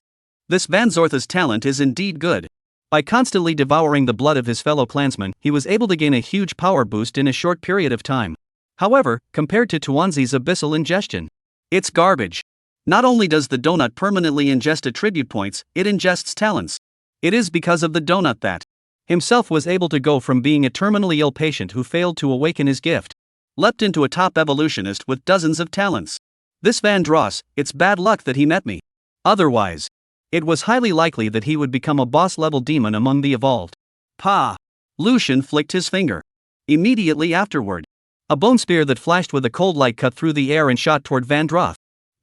This Vanzorth's talent is indeed good. By constantly devouring the blood of his fellow clansmen, he was able to gain a huge power boost in a short period of time. However, compared to Tuanzi's abyssal ingestion, it's garbage. Not only does the donut permanently ingest attribute points, it ingests talents. It is because of the donut that himself was able to go from being a terminally ill patient who failed to awaken his gift, leapt into a top evolutionist with dozens of talents. This Vandross, it's bad luck that he met me. Otherwise, it was highly likely that he would become a boss-level demon among the evolved. Pa! Lucian flicked his finger. Immediately afterward, a bone spear that flashed with a cold light cut through the air and shot toward Vandroth.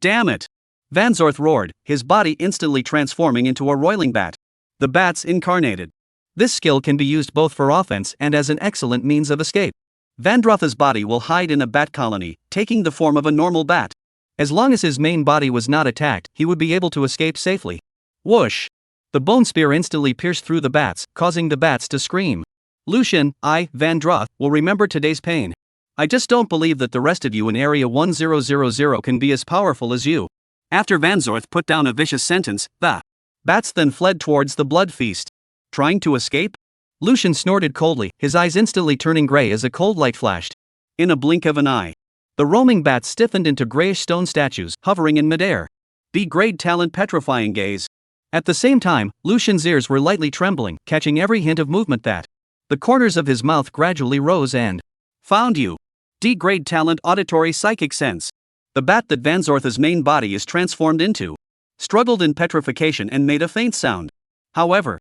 Damn it! Vanzorth roared, his body instantly transforming into a roiling bat. The bat's incarnated. This skill can be used both for offense and as an excellent means of escape. Vandroth's body will hide in a bat colony, taking the form of a normal bat. As long as his main body was not attacked, he would be able to escape safely. Whoosh! The bone spear instantly pierced through the bats, causing the bats to scream. Lucian, Vandroth, will remember today's pain. I just don't believe that the rest of you in Area 1000 can be as powerful as you. After Vanzorth put down a vicious sentence, the bats then fled towards the blood feast. Trying to escape? Lucian snorted coldly, his eyes instantly turning gray as a cold light flashed. In a blink of an eye, the roaming bats stiffened into grayish stone statues, hovering in midair. B-grade talent petrifying gaze. At the same time, Lucian's ears were lightly trembling, catching every hint of movement that. The corners of his mouth gradually rose and. Found you. D-grade talent auditory psychic sense. The bat that Vanzortha's main body is transformed into. Struggled in petrification and made a faint sound. However,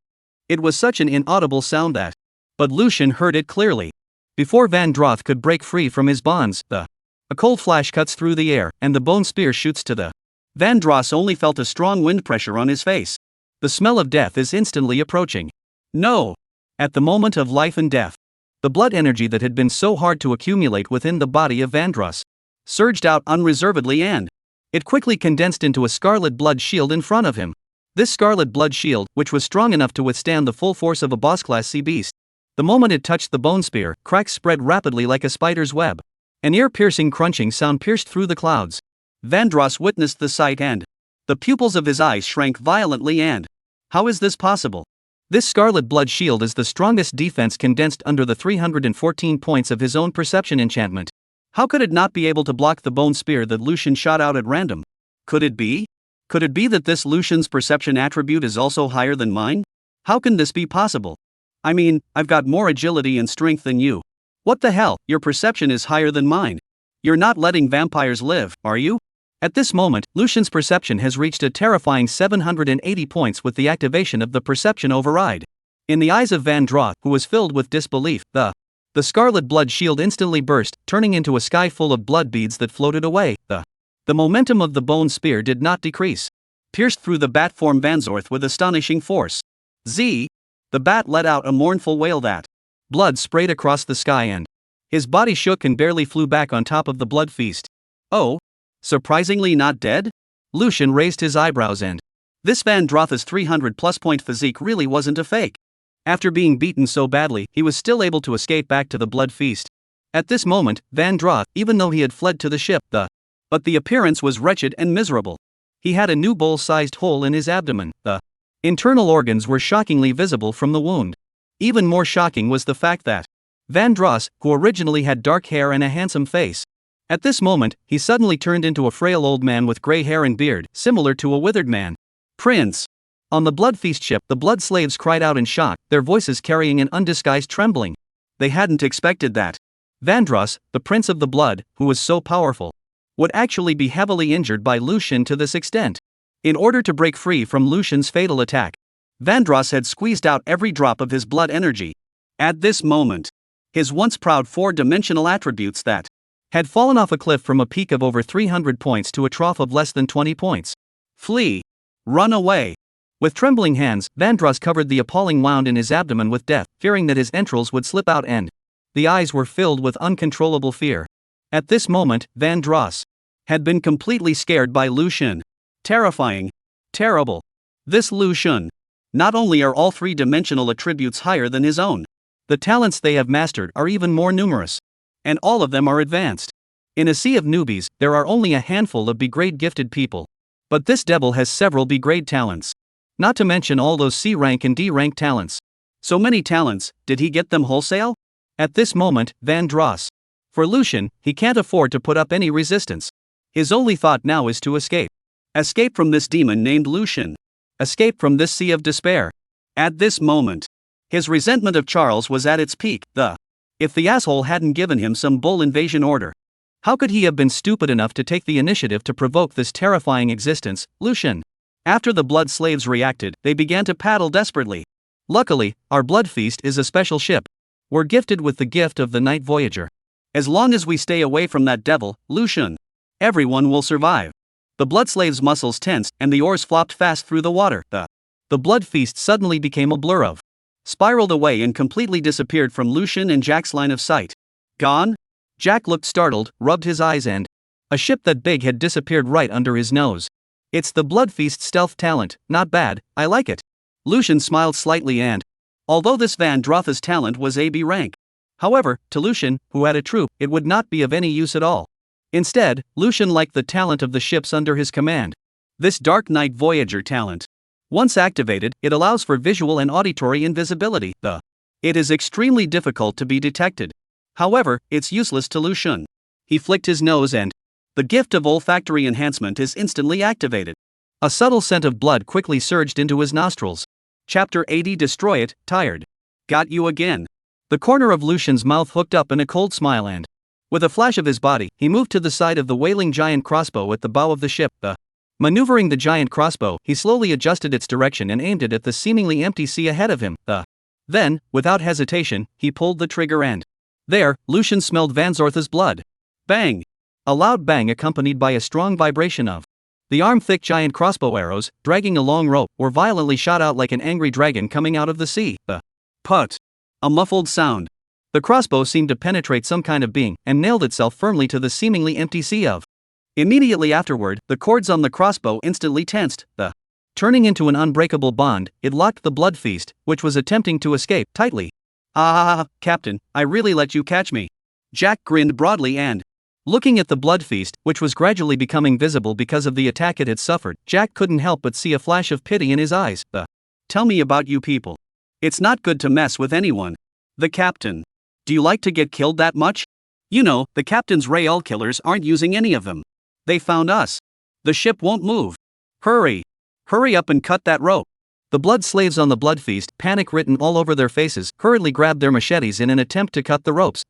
it was such an inaudible sound that. But Lucian heard it clearly. Before Van Droth could break free from his bonds, a cold flash cuts through the air, and the bone spear shoots to the. Van Dross only felt a strong wind pressure on his face. The smell of death is instantly approaching. No! At the moment of life and death, the blood energy that had been so hard to accumulate within the body of Van Dross surged out unreservedly and. It quickly condensed into a scarlet blood shield in front of him. This scarlet blood shield, which was strong enough to withstand the full force of a boss-class sea beast. The moment it touched the bone spear, cracks spread rapidly like a spider's web. An ear-piercing crunching sound pierced through the clouds. Vandross witnessed the sight and. The pupils of his eyes shrank violently and. How is this possible? This scarlet blood shield is the strongest defense condensed under the 314 points of his own perception enchantment. How could it not be able to block the bone spear that Lucian shot out at random? Could it be? Could it be that this Lucian's perception attribute is also higher than mine? How can this be possible? I mean, I've got more agility and strength than you. What the hell, your perception is higher than mine. You're not letting vampires live, are you? At this moment, Lucian's perception has reached a terrifying 780 points with the activation of the perception override. In the eyes of Van Droth, who was filled with disbelief, the scarlet blood shield instantly burst, turning into a sky full of blood beads that floated away. The momentum of the bone spear did not decrease. Pierced through the bat form Vanzorth with astonishing force. The bat let out a mournful wail that. Blood sprayed across the sky and. His body shook and barely flew back on top of the blood feast. Oh? Surprisingly not dead? Lucian raised his eyebrows and. This Van Drotha's 300-plus point physique really wasn't a fake. After being beaten so badly, he was still able to escape back to the blood feast. At this moment, Van Droth, even though he had fled to the ship, but the appearance was wretched and miserable. He had a new bowl-sized hole in his abdomen. The internal organs were shockingly visible from the wound. Even more shocking was the fact that Van Dross, who originally had dark hair and a handsome face, at this moment, he suddenly turned into a frail old man with gray hair and beard, similar to a withered man. Prince! On the blood feast ship, the blood slaves cried out in shock, their voices carrying an undisguised trembling. They hadn't expected that Vandross, the Prince of the Blood, who was so powerful, would actually be heavily injured by Lucian to this extent. In order to break free from Lucian's fatal attack, Vandross had squeezed out every drop of his blood energy. At this moment, his once proud four-dimensional attributes that had fallen off a cliff from a peak of over 300 points to a trough of less than 20 points. Flee! Run away! With trembling hands, Vandross covered the appalling wound in his abdomen with death, fearing that his entrails would slip out and the eyes were filled with uncontrollable fear. At this moment, Vandross had been completely scared by Lucian. Terrifying. Terrible. This Lucian. Not only are all three-dimensional attributes higher than his own, the talents they have mastered are even more numerous. And all of them are advanced. In a sea of newbies, there are only a handful of B-grade gifted people. But this devil has several B-grade talents. Not to mention all those C-rank and D-rank talents. So many talents, did he get them wholesale? At this moment, Vandross. For Lucian, he can't afford to put up any resistance. His only thought now is to escape. Escape from this demon named Lucian. Escape from this sea of despair. At this moment, his resentment of Charles was at its peak. If the asshole hadn't given him some bull invasion order, how could he have been stupid enough to take the initiative to provoke this terrifying existence, Lucian? After the blood slaves reacted, they began to paddle desperately. Luckily, our blood feast is a special ship. We're gifted with the gift of the Night Voyager. As long as we stay away from that devil, Lucian, everyone will survive. The blood slave's muscles tensed, and the oars flopped fast through the water. The blood feast suddenly became a blur of spiraled away and completely disappeared from Lucian and Jack's line of sight. Gone? Jack looked startled, rubbed his eyes and a ship that big had disappeared right under his nose. It's the blood feast stealth talent, not bad, I like it. Lucian smiled slightly and although this Van Drotha's talent was AB rank. However, to Lucian, who had a troop, it would not be of any use at all. Instead, Lucian liked the talent of the ships under his command. This Dark Night Voyager talent. Once activated, it allows for visual and auditory invisibility. It is extremely difficult to be detected. However, it's useless to Lucian. He flicked his nose and the gift of olfactory enhancement is instantly activated. A subtle scent of blood quickly surged into his nostrils. Chapter 80 Destroy It, Tired. Got you again. The corner of Lucian's mouth hooked up in a cold smile and, with a flash of his body, he moved to the side of the wailing giant crossbow at the bow of the ship. Maneuvering the giant crossbow, he slowly adjusted its direction and aimed it at the seemingly empty sea ahead of him. Then, without hesitation, he pulled the trigger and there, Lucian smelled Van Zortha's blood. Bang! A loud bang accompanied by a strong vibration of the arm-thick giant crossbow arrows, dragging a long rope, were violently shot out like an angry dragon coming out of the sea. Put! A muffled sound. The crossbow seemed to penetrate some kind of being and nailed itself firmly to the seemingly empty sea of. Immediately afterward, the cords on the crossbow instantly tensed. Turning into an unbreakable bond, it locked the blood feast, which was attempting to escape, tightly. Ah, Captain, I really let you catch me. Jack grinned broadly and, looking at the blood feast, which was gradually becoming visible because of the attack it had suffered, Jack couldn't help but see a flash of pity in his eyes. Tell me about you people. It's not good to mess with anyone. The captain. Do you like to get killed that much? You know, the captain's Rayol killers aren't using any of them. They found us. The ship won't move. Hurry. Hurry up and cut that rope. The blood slaves on the blood feast, panic written all over their faces, hurriedly grabbed their machetes in an attempt to cut the ropes.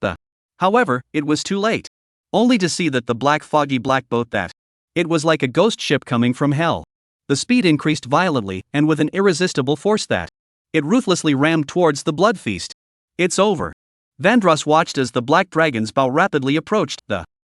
However, it was too late. Only to see that the foggy black boat that. It was like a ghost ship coming from hell. The speed increased violently, and with an irresistible force that. It ruthlessly rammed towards the blood feast. It's over. Vandross watched as the black dragon's bow rapidly approached,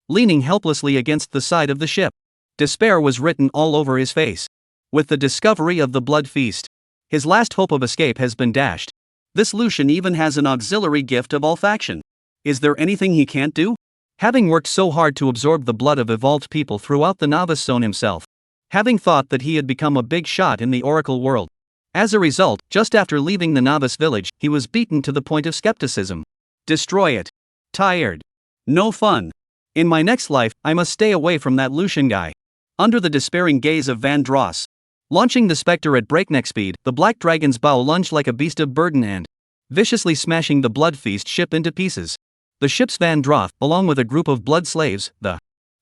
leaning helplessly against the side of the ship. Despair was written all over his face. With the discovery of the blood feast, his last hope of escape has been dashed. This Lucian even has an auxiliary gift of olfaction. Is there anything he can't do? Having worked so hard to absorb the blood of evolved people throughout the novice zone himself, having thought that he had become a big shot in the Oracle world. As a result, just after leaving the novice village, he was beaten to the point of skepticism. Destroy it. Tired. No fun. In my next life, I must stay away from that Lucian guy. Under the despairing gaze of Vandross, launching the specter at breakneck speed, the black dragon's bow lunged like a beast of burden and, viciously smashing the blood feast ship into pieces. The ship's Vandross, along with a group of blood slaves,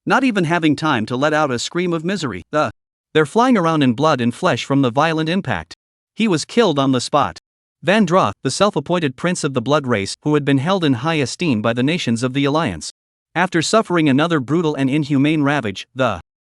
not even having time to let out a scream of misery, they're flying around in blood and flesh from the violent impact. He was killed on the spot. Vandross, the self-appointed prince of the blood race, who had been held in high esteem by the nations of the Alliance, after suffering another brutal and inhumane ravage,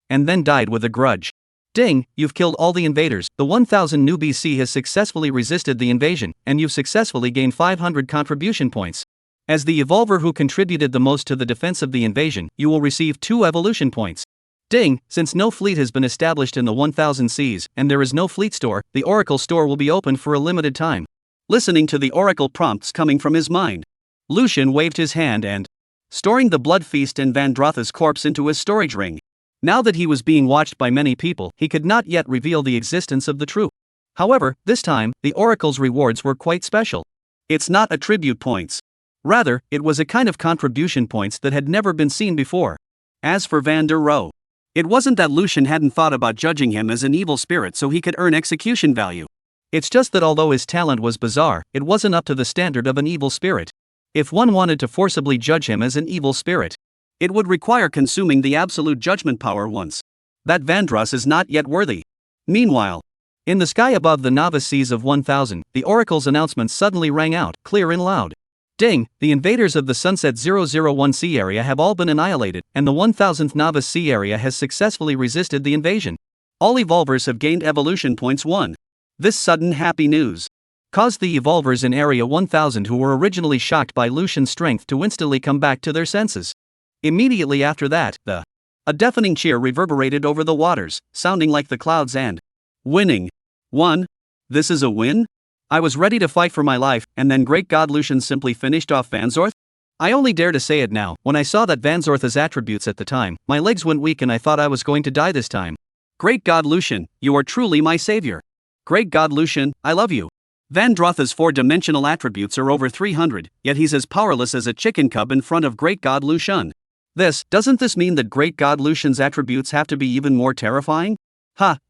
and then died with a grudge. Ding, you've killed all the invaders. The 1000 new BC has successfully resisted the invasion, and you've successfully gained 500 contribution points. As the evolver who contributed the most to the defense of the invasion, you will receive 2 evolution points. Ding, since no fleet has been established in the 1000 seas, and there is no fleet store, the Oracle store will be open for a limited time. Listening to the Oracle prompts coming from his mind, Lucian waved his hand and, storing the blood feast and Vandroth's corpse into his storage ring. Now that he was being watched by many people, he could not yet reveal the existence of the troop. However, this time, the Oracle's rewards were quite special. It's not attribute points. Rather, it was a kind of contribution points that had never been seen before. As for Van der Rohe, it wasn't that Lucian hadn't thought about judging him as an evil spirit so he could earn execution value. It's just that although his talent was bizarre, it wasn't up to the standard of an evil spirit. If one wanted to forcibly judge him as an evil spirit, it would require consuming the absolute judgment power once. That Vandross is not yet worthy. Meanwhile, in the sky above the novice seas of 1000, the Oracle's announcement suddenly rang out, clear and loud. Ding, the invaders of the Sunset 001 sea area have all been annihilated, and the 1000th novice sea area has successfully resisted the invasion. All evolvers have gained evolution points 1. This sudden happy news caused the evolvers in Area 1000 who were originally shocked by Lucian's strength to instantly come back to their senses. Immediately after that, a deafening cheer reverberated over the waters, sounding like the clouds and winning. 1. This is a win? I was ready to fight for my life, and then great god Lucian simply finished off Van Zorth? I only dare to say it now. When I saw that Van Zorth's attributes at the time, my legs went weak and I thought I was going to die this time. Great god Lucian, you are truly my savior. Great god Lucian, I love you. Vandroth's 4-dimensional attributes are over 300, yet he's as powerless as a chicken cub in front of great god Lucian. Doesn't this mean that great god Lucian's attributes have to be even more terrifying?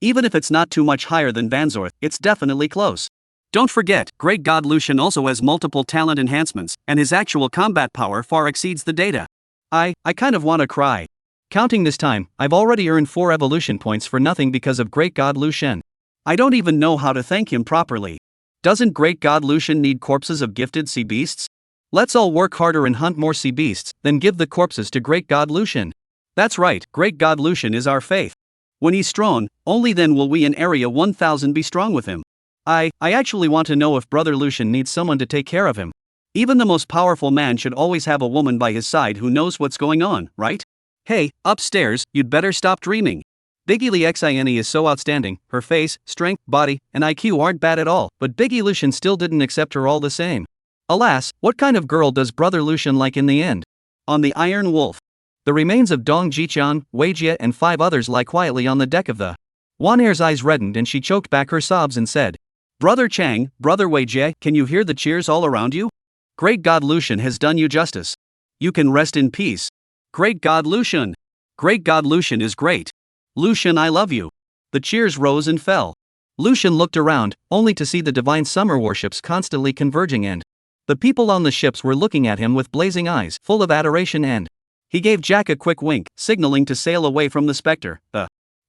Even if it's not too much higher than Van Zorth, it's definitely close. Don't forget, great god Lucian also has multiple talent enhancements, and his actual combat power far exceeds the data. I kind of want to cry. Counting this time, I've already earned 4 evolution points for nothing because of Great God Lu Shen. I don't even know how to thank him properly. Doesn't Great God Lu Shen need corpses of gifted sea beasts? Let's all work harder and hunt more sea beasts, then give the corpses to Great God Lu Shen. That's right, Great God Lu Shen is our faith. When he's strong, only then will we in Area 1000 be strong with him. I actually want to know if Brother Lu Shen needs someone to take care of him. Even the most powerful man should always have a woman by his side who knows what's going on, right? Hey, upstairs, you'd better stop dreaming. Biggie Li Xine is so outstanding, her face, strength, body, and IQ aren't bad at all, but Biggie Lu Shen still didn't accept her all the same. Alas, what kind of girl does Brother Lu Shen like in the end? On the Iron Wolf. The remains of Dong Jiqian, Wei Jie and 5 others lie quietly on the deck of the. Wan Er's eyes reddened and she choked back her sobs and said, Brother Chang, Brother Wei Jie, can you hear the cheers all around you? Great God Lu Shen has done you justice. You can rest in peace. Great God Lu Shen. Great God Lu Shen is great. Lu Shen, I love you. The cheers rose and fell. Lu Shen looked around, only to see the divine summer warships constantly converging and the people on the ships were looking at him with blazing eyes full of adoration and he gave Jack a quick wink, signaling to sail away from the specter.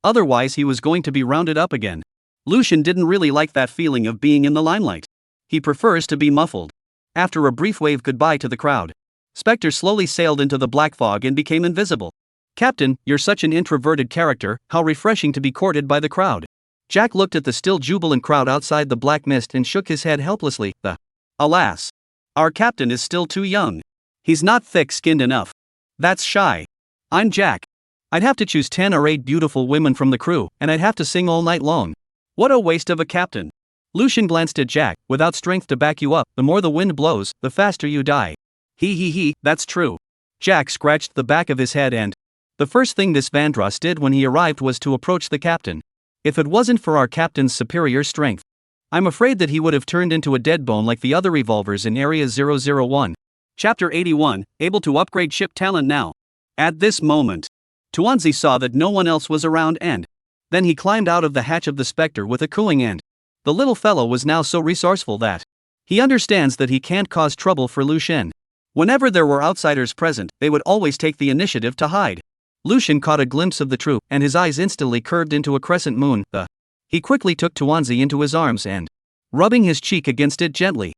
Otherwise he was going to be rounded up again. Lu Shen didn't really like that feeling of being in the limelight. He prefers to be muffled. After a brief wave goodbye to the crowd, Spectre slowly sailed into the black fog and became invisible. Captain, you're such an introverted character, how refreshing to be courted by the crowd. Jack looked at the still jubilant crowd outside the black mist and shook his head helplessly. Alas. Our captain is still too young. He's not thick-skinned enough. That's shy. I'm Jack. I'd have to choose 10 or 8 beautiful women from the crew, and I'd have to sing all night long. What a waste of a captain. Lu Shen glanced at Jack. Without strength to back you up, the more the wind blows, the faster you die. He, that's true. Jack scratched the back of his head and the first thing this Vandross did when he arrived was to approach the captain. If it wasn't for our captain's superior strength, I'm afraid that he would have turned into a dead bone like the other revolvers in Area 001. Chapter 81, able to upgrade ship talent now. At this moment, Tuanzi saw that no one else was around and then he climbed out of the hatch of the Spectre with a cooing and the little fellow was now so resourceful that he understands that he can't cause trouble for Lu Shen. Whenever there were outsiders present, they would always take the initiative to hide. Lu Shen caught a glimpse of the troop, and his eyes instantly curved into a crescent moon. He quickly took Tuanzi into his arms and, rubbing his cheek against it gently,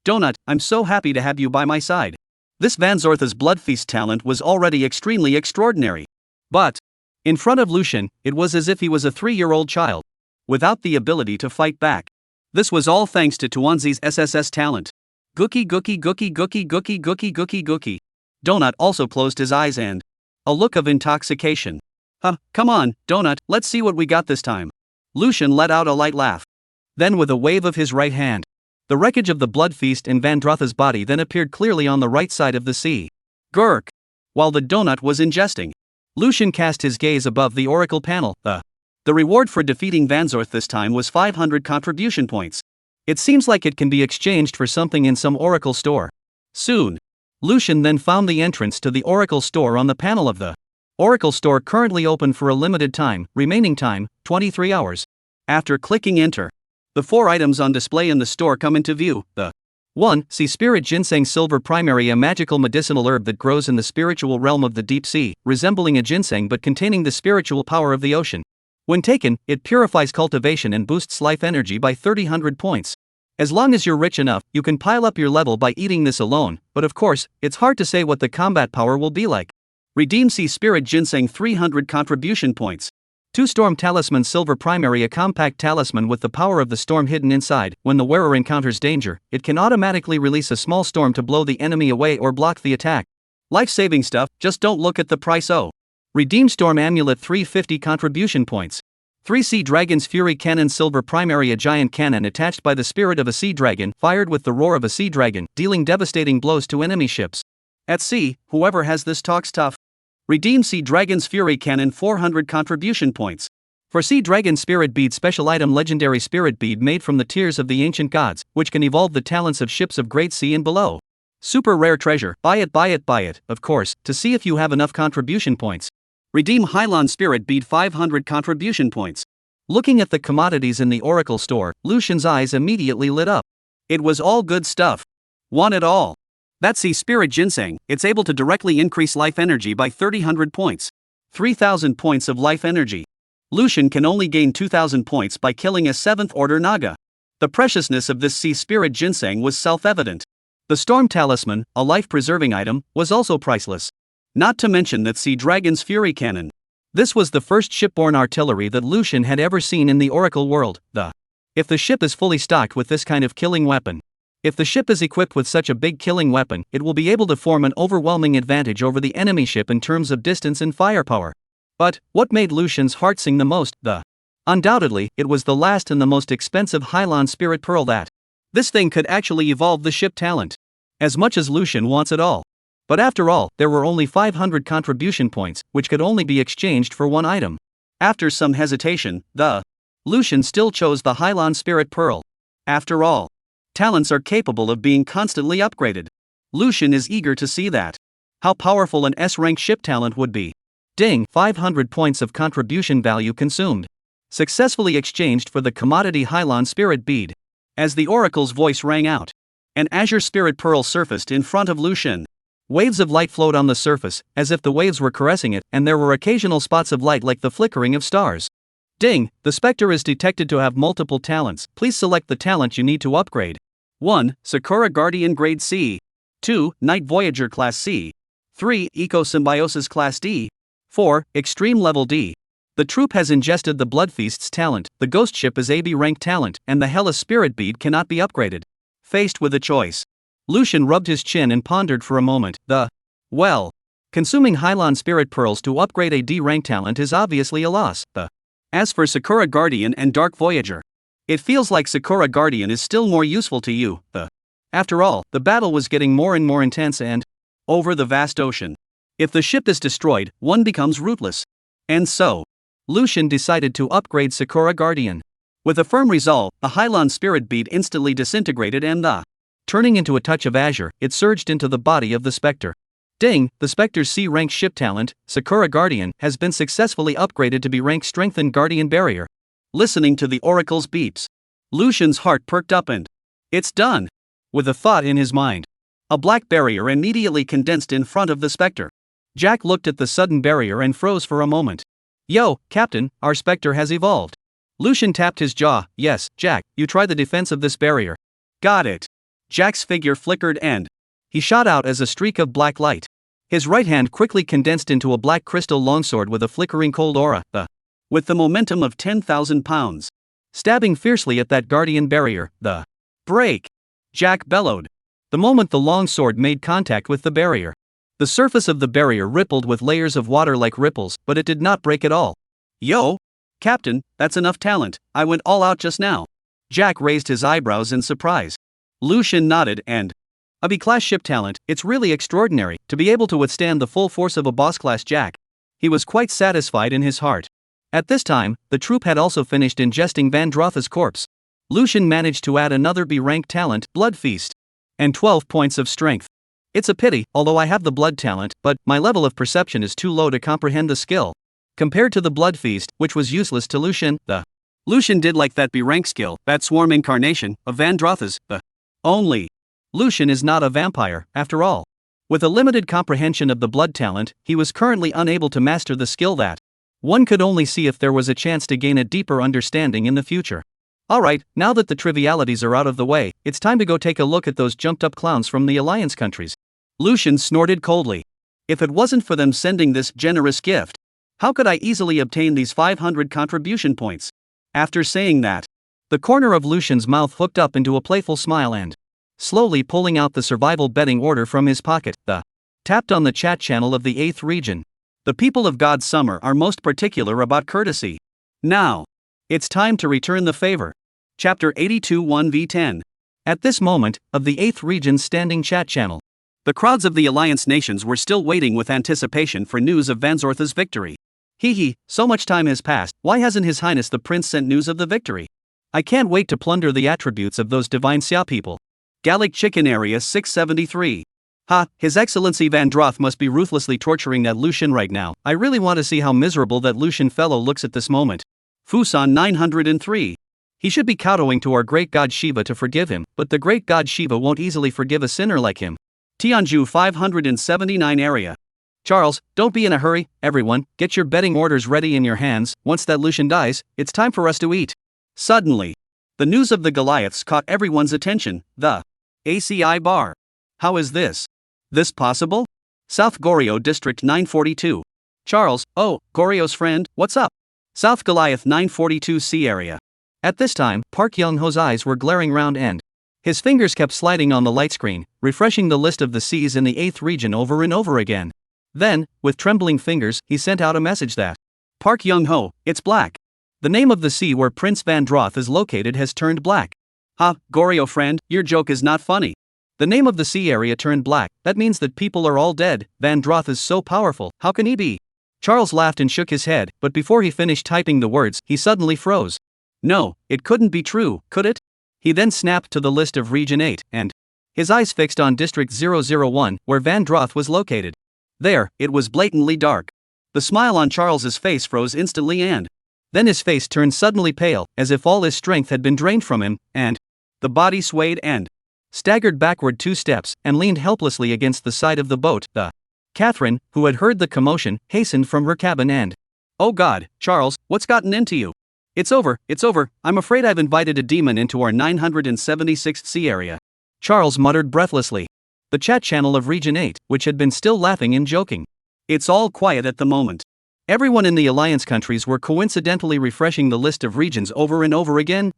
Donut, I'm so happy to have you by my side. This Van Zortha's blood feast talent was already extremely extraordinary. But, in front of Lu Shen, it was as if he was a 3-year-old child, without the ability to fight back. This was all thanks to Tuanzi's SSS talent. Gookie. Donut also closed his eyes and a look of intoxication. Come on, Donut, let's see what we got this time. Lu Shen let out a light laugh. Then with a wave of his right hand, the wreckage of the blood feast in Vandrotha's body then appeared clearly on the right side of the sea. Gurk! While the donut was ingesting, Lu Shen cast his gaze above the oracle panel. The reward for defeating Vanzorth this time was 500 contribution points. It seems like it can be exchanged for something in some oracle store. Soon, Lu Shen then found the entrance to the oracle store on the panel of the oracle store currently open for a limited time, remaining time, 23 hours. After clicking enter, the 4 items on display in the store come into view. 1. Sea Spirit Ginseng Silver Primary, a magical medicinal herb that grows in the spiritual realm of the deep sea, resembling a ginseng but containing the spiritual power of the ocean. When taken, it purifies cultivation and boosts life energy by 300 points. As long as you're rich enough, you can pile up your level by eating this alone, but of course, it's hard to say what the combat power will be like. Redeem Sea Spirit Ginseng 300 contribution points. 2 Storm Talisman Silver Primary, a compact talisman with the power of the storm hidden inside. When the wearer encounters danger, it can automatically release a small storm to blow the enemy away or block the attack. Life-saving stuff, just don't look at the price. Redeem Storm Amulet 350 contribution points. 3 Sea Dragon's Fury Cannon Silver Primary, a giant cannon attached by the spirit of a sea dragon, fired with the roar of a sea dragon, dealing devastating blows to enemy ships. At sea, whoever has this talks tough. Redeem Sea Dragon's Fury Cannon 400 contribution points. For Sea Dragon Spirit Bead, special item, legendary spirit bead made from the tears of the ancient gods, which can evolve the talents of ships of great sea and below. Super rare treasure, buy it, of course, to see if you have enough contribution points. Redeem Hylon Spirit Bead 500 contribution points. Looking at the commodities in the oracle store, Lu Shen's eyes immediately lit up. It was all good stuff. Want it all. That Sea Spirit Ginseng, it's able to directly increase life energy by 300 points. 3,000 points of life energy. Lucian can only gain 2,000 points by killing a 7th order Naga. The preciousness of this sea spirit ginseng was self-evident. The Storm Talisman, a life-preserving item, was also priceless. Not to mention that Sea Dragon's Fury Cannon. This was the first shipborne artillery that Lucian had ever seen in the Oracle world. If the ship is fully stocked with this kind of killing weapon. If the ship is equipped with such a big killing weapon, it will be able to form an overwhelming advantage over the enemy ship in terms of distance and firepower. But, what made Lucian's heart sing the most? Undoubtedly, it was the last and the most expensive Hylon Spirit Pearl that. This thing could actually evolve the ship talent. As much as Lucian wants it all. But after all, there were only 500 contribution points, which could only be exchanged for one item. After some hesitation, Lucian still chose the Hylon Spirit Pearl. After all, talents are capable of being constantly upgraded. Lucian is eager to see that. How powerful an S-rank ship talent would be. Ding, 500 points of contribution value consumed. Successfully exchanged for the commodity Hylon Spirit Bead. As the Oracle's voice rang out, an azure Spirit Pearl surfaced in front of Lucian. Waves of light flowed on the surface, as if the waves were caressing it, and there were occasional spots of light like the flickering of stars. Ding, the Spectre is detected to have multiple talents. Please select the talent you need to upgrade. 1. Sakura Guardian Grade C. 2. Night Voyager Class C. 3. Eco Symbiosis Class D. 4. Extreme Level D. The troop has ingested the Blood Feast's talent, the Ghost Ship is AB rank talent, and the Hella Spirit Bead cannot be upgraded. Faced with a choice, Lucian rubbed his chin and pondered for a moment. Consuming Hylon Spirit Pearls to upgrade a D rank talent is obviously a loss. As for Sakura Guardian and Dark Voyager, it feels like Sakura Guardian is still more useful to you. After all, the battle was getting more and more intense and over the vast ocean. If the ship is destroyed, one becomes rootless. And so, Lucian decided to upgrade Sakura Guardian. With a firm resolve, the Hylon Spirit Bead instantly disintegrated and turning into a touch of azure, it surged into the body of the Spectre. Ding, the Spectre's C-rank ship talent, Sakura Guardian, has been successfully upgraded to be rank Strengthened Guardian Barrier. Listening to the Oracle's beeps, Lucian's heart perked up and it's done. With a thought in his mind, a black barrier immediately condensed in front of the Spectre. Jack looked at the sudden barrier and froze for a moment. Yo, Captain, our Spectre has evolved. Lucian tapped his jaw. Yes, Jack, you try the defense of this barrier. Got it. Jack's figure flickered and he shot out as a streak of black light. His right hand quickly condensed into a black crystal longsword with a flickering cold aura. With the momentum of 10,000 pounds. Stabbing fiercely at that guardian barrier. Break! Jack bellowed. The moment the longsword made contact with the barrier, the surface of the barrier rippled with layers of water like ripples, but it did not break at all. Yo! Captain, that's enough talent, I went all out just now. Jack raised his eyebrows in surprise. Lucian nodded and a B-class ship talent, it's really extraordinary, to be able to withstand the full force of a boss-class Jack. He was quite satisfied in his heart. At this time, the troop had also finished ingesting Vandrotha's corpse. Lucian managed to add another B-rank talent, Blood Feast, and 12 points of strength. It's a pity, although I have the blood talent, but my level of perception is too low to comprehend the skill. Compared to the Blood Feast, which was useless to Lucian, Lucian did like that B-rank skill, that swarm incarnation, of Vandrotha's, only. Lucian is not a vampire, after all. With a limited comprehension of the blood talent, he was currently unable to master the skill that one could only see if there was a chance to gain a deeper understanding in the future. Alright, now that the trivialities are out of the way, it's time to go take a look at those jumped-up clowns from the Alliance countries. Lucian snorted coldly. If it wasn't for them sending this generous gift, how could I easily obtain these 500 contribution points? After saying that, the corner of Lucian's mouth hooked up into a playful smile and, slowly pulling out the survival betting order from his pocket, tapped on the chat channel of the 8th region. The people of God's Summer are most particular about courtesy. Now, it's time to return the favor. Chapter 82 1v10. At this moment, of the 8th region's standing chat channel, the crowds of the Alliance nations were still waiting with anticipation for news of Vanzortha's victory. So much time has passed, why hasn't His Highness the Prince sent news of the victory? I can't wait to plunder the attributes of those divine Xia people. Gallic Chicken Area 673. His Excellency Vandroth must be ruthlessly torturing that Lucian right now. I really want to see how miserable that Lucian fellow looks at this moment. Fusan 903. He should be kowtowing to our great god Shiva to forgive him, but the great god Shiva won't easily forgive a sinner like him. Tianju 579 Area. Charles, don't be in a hurry, everyone, get your betting orders ready in your hands. Once that Lucian dies, it's time for us to eat. Suddenly, the news of the Goliaths caught everyone's attention. The ACI bar. How is this possible? South Goryeo District 942. Charles, oh, Goryeo's friend, what's up? South Goliath 942C area. At this time, Park Young-ho's eyes were glaring round and his fingers kept sliding on the light screen, refreshing the list of the Cs in the 8th region over and over again. Then, with trembling fingers, he sent out a message that Park Young-ho, it's black. The name of the sea where Prince Van Droth is located has turned black. Ha, Goryeo friend, your joke is not funny. The name of the sea area turned black, that means that people are all dead. Van Droth is so powerful, how can he be? Charles laughed and shook his head, but before he finished typing the words, he suddenly froze. No, it couldn't be true, could it? He then snapped to the list of Region 8, and his eyes fixed on District 001, where Van Droth was located. There, it was blatantly dark. The smile on Charles's face froze instantly and then his face turned suddenly pale, as if all his strength had been drained from him, and the body swayed and staggered backward 2 steps, and leaned helplessly against the side of the boat. Catherine, who had heard the commotion, hastened from her cabin and, "Oh God, Charles, what's gotten into you? It's over, I'm afraid I've invited a demon into our 976th C area." Charles muttered breathlessly. The chat channel of Region 8, which had been still laughing and joking. It's all quiet at the moment. Everyone in the Alliance countries were coincidentally refreshing the list of regions over and over again.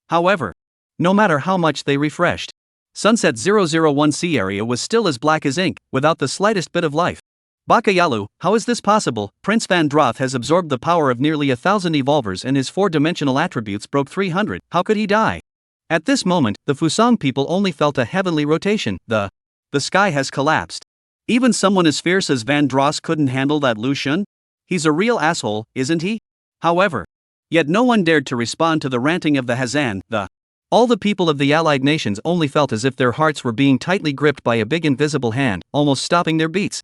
However, no matter how much they refreshed, Sunset 001C area was still as black as ink, without the slightest bit of life. Bakayalu, how is this possible? Prince Van Droth has absorbed the power of nearly 1,000 evolvers and his 4-dimensional attributes broke 300. How could he die? At this moment, the Fusang people only felt a heavenly rotation. The sky has collapsed. Even someone as fierce as Van Droth couldn't handle that Lucian? He's a real asshole, isn't he? However, yet no one dared to respond to the ranting of the Hazan. All the people of the allied nations only felt as if their hearts were being tightly gripped by a big invisible hand, almost stopping their beats.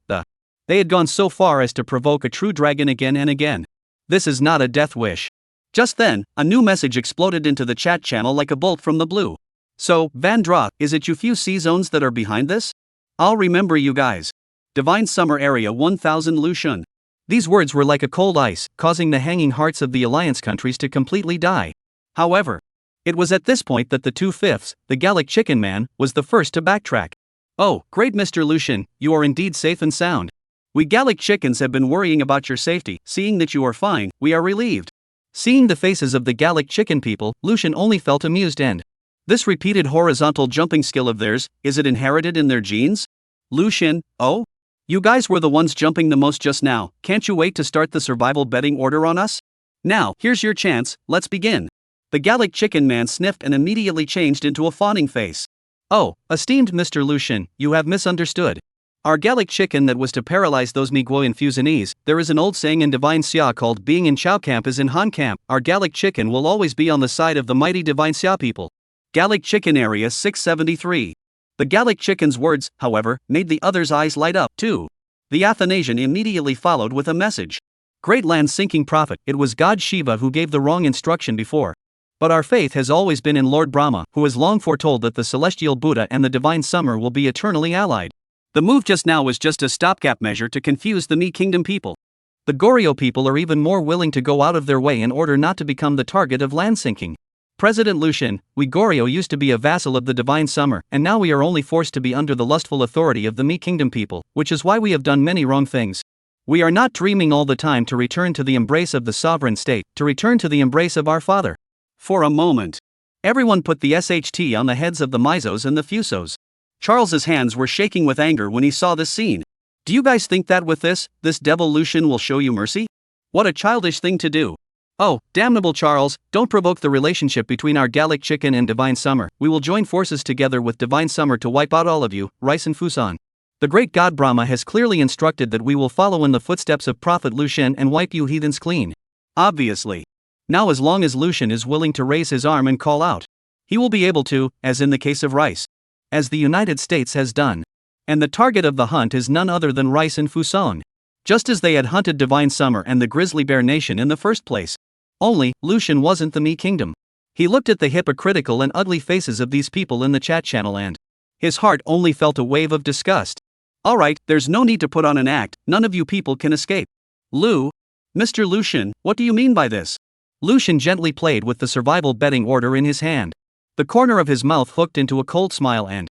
They had gone so far as to provoke a true dragon again and again. This is not a death wish. Just then, a new message exploded into the chat channel like a bolt from the blue. So, Van Droth, is it you few C-zones that are behind this? I'll remember you guys. Divine Summer Area 1000 Lucian. These words were like a cold ice, causing the hanging hearts of the Alliance countries to completely die. However, it was at this point that the 2/5, the Gallic Chicken Man, was the first to backtrack. Oh, great Mr. Lucian, you are indeed safe and sound. We Gallic chickens have been worrying about your safety. Seeing that you are fine, we are relieved. Seeing the faces of the Gallic chicken people, Lucian only felt amused and this repeated horizontal jumping skill of theirs, is it inherited in their genes? Lucian, oh? You guys were the ones jumping the most just now. Can't you wait to start the survival betting order on us? Now, here's your chance, let's begin. The Gallic Chicken Man sniffed and immediately changed into a fawning face. Oh, esteemed Mr. Lucian, you have misunderstood. Our Gallic chicken that was to paralyze those Miguoyan Fusionese, there is an old saying in Divine Xia called being in Chao camp is in Han camp. Our Gallic chicken will always be on the side of the mighty Divine Xia people. Gallic Chicken Area 673. The Gallic chicken's words, however, made the others' eyes light up, too. The Athanasian immediately followed with a message. Great land-sinking prophet, it was God Shiva who gave the wrong instruction before. But our faith has always been in Lord Brahma, who has long foretold that the celestial Buddha and the divine summer will be eternally allied. The move just now was just a stopgap measure to confuse the Mi Kingdom people. The Goryeo people are even more willing to go out of their way in order not to become the target of land-sinking. President Lucian, we Goryeo used to be a vassal of the divine summer, and now we are only forced to be under the lustful authority of the Mi Kingdom people, which is why we have done many wrong things. We are not dreaming all the time to return to the embrace of the sovereign state, to return to the embrace of our father. For a moment, everyone put the SHT on the heads of the Mizos and the Fusos. Charles's hands were shaking with anger when he saw this scene. Do you guys think that with this devil Lucian will show you mercy? What a childish thing to do. Oh, damnable Charles, don't provoke the relationship between our Gallic chicken and Divine Summer. We will join forces together with Divine Summer to wipe out all of you, Rice and Fusan. The great god Brahma has clearly instructed that we will follow in the footsteps of Prophet Lucian and wipe you heathens clean. Obviously. Now as long as Lucian is willing to raise his arm and call out, he will be able to, as in the case of Rice. As the United States has done. And the target of the hunt is none other than Rice and Fusan. Just as they had hunted Divine Summer and the Grizzly Bear Nation in the first place. Only, Lucian wasn't the Mi Kingdom. He looked at the hypocritical and ugly faces of these people in the chat channel and his heart only felt a wave of disgust. Alright, there's no need to put on an act, none of you people can escape. Mr. Lucian, what do you mean by this? Lucian gently played with the survival betting order in his hand. The corner of his mouth hooked into a cold smile and,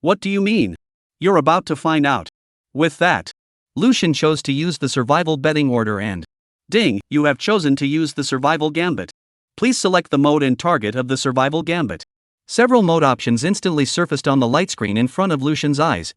what do you mean? You're about to find out. With that, Lucian chose to use the survival betting order and, ding, you have chosen to use the survival gambit. Please select the mode and target of the survival gambit. Several mode options instantly surfaced on the light screen in front of Lucian's eyes,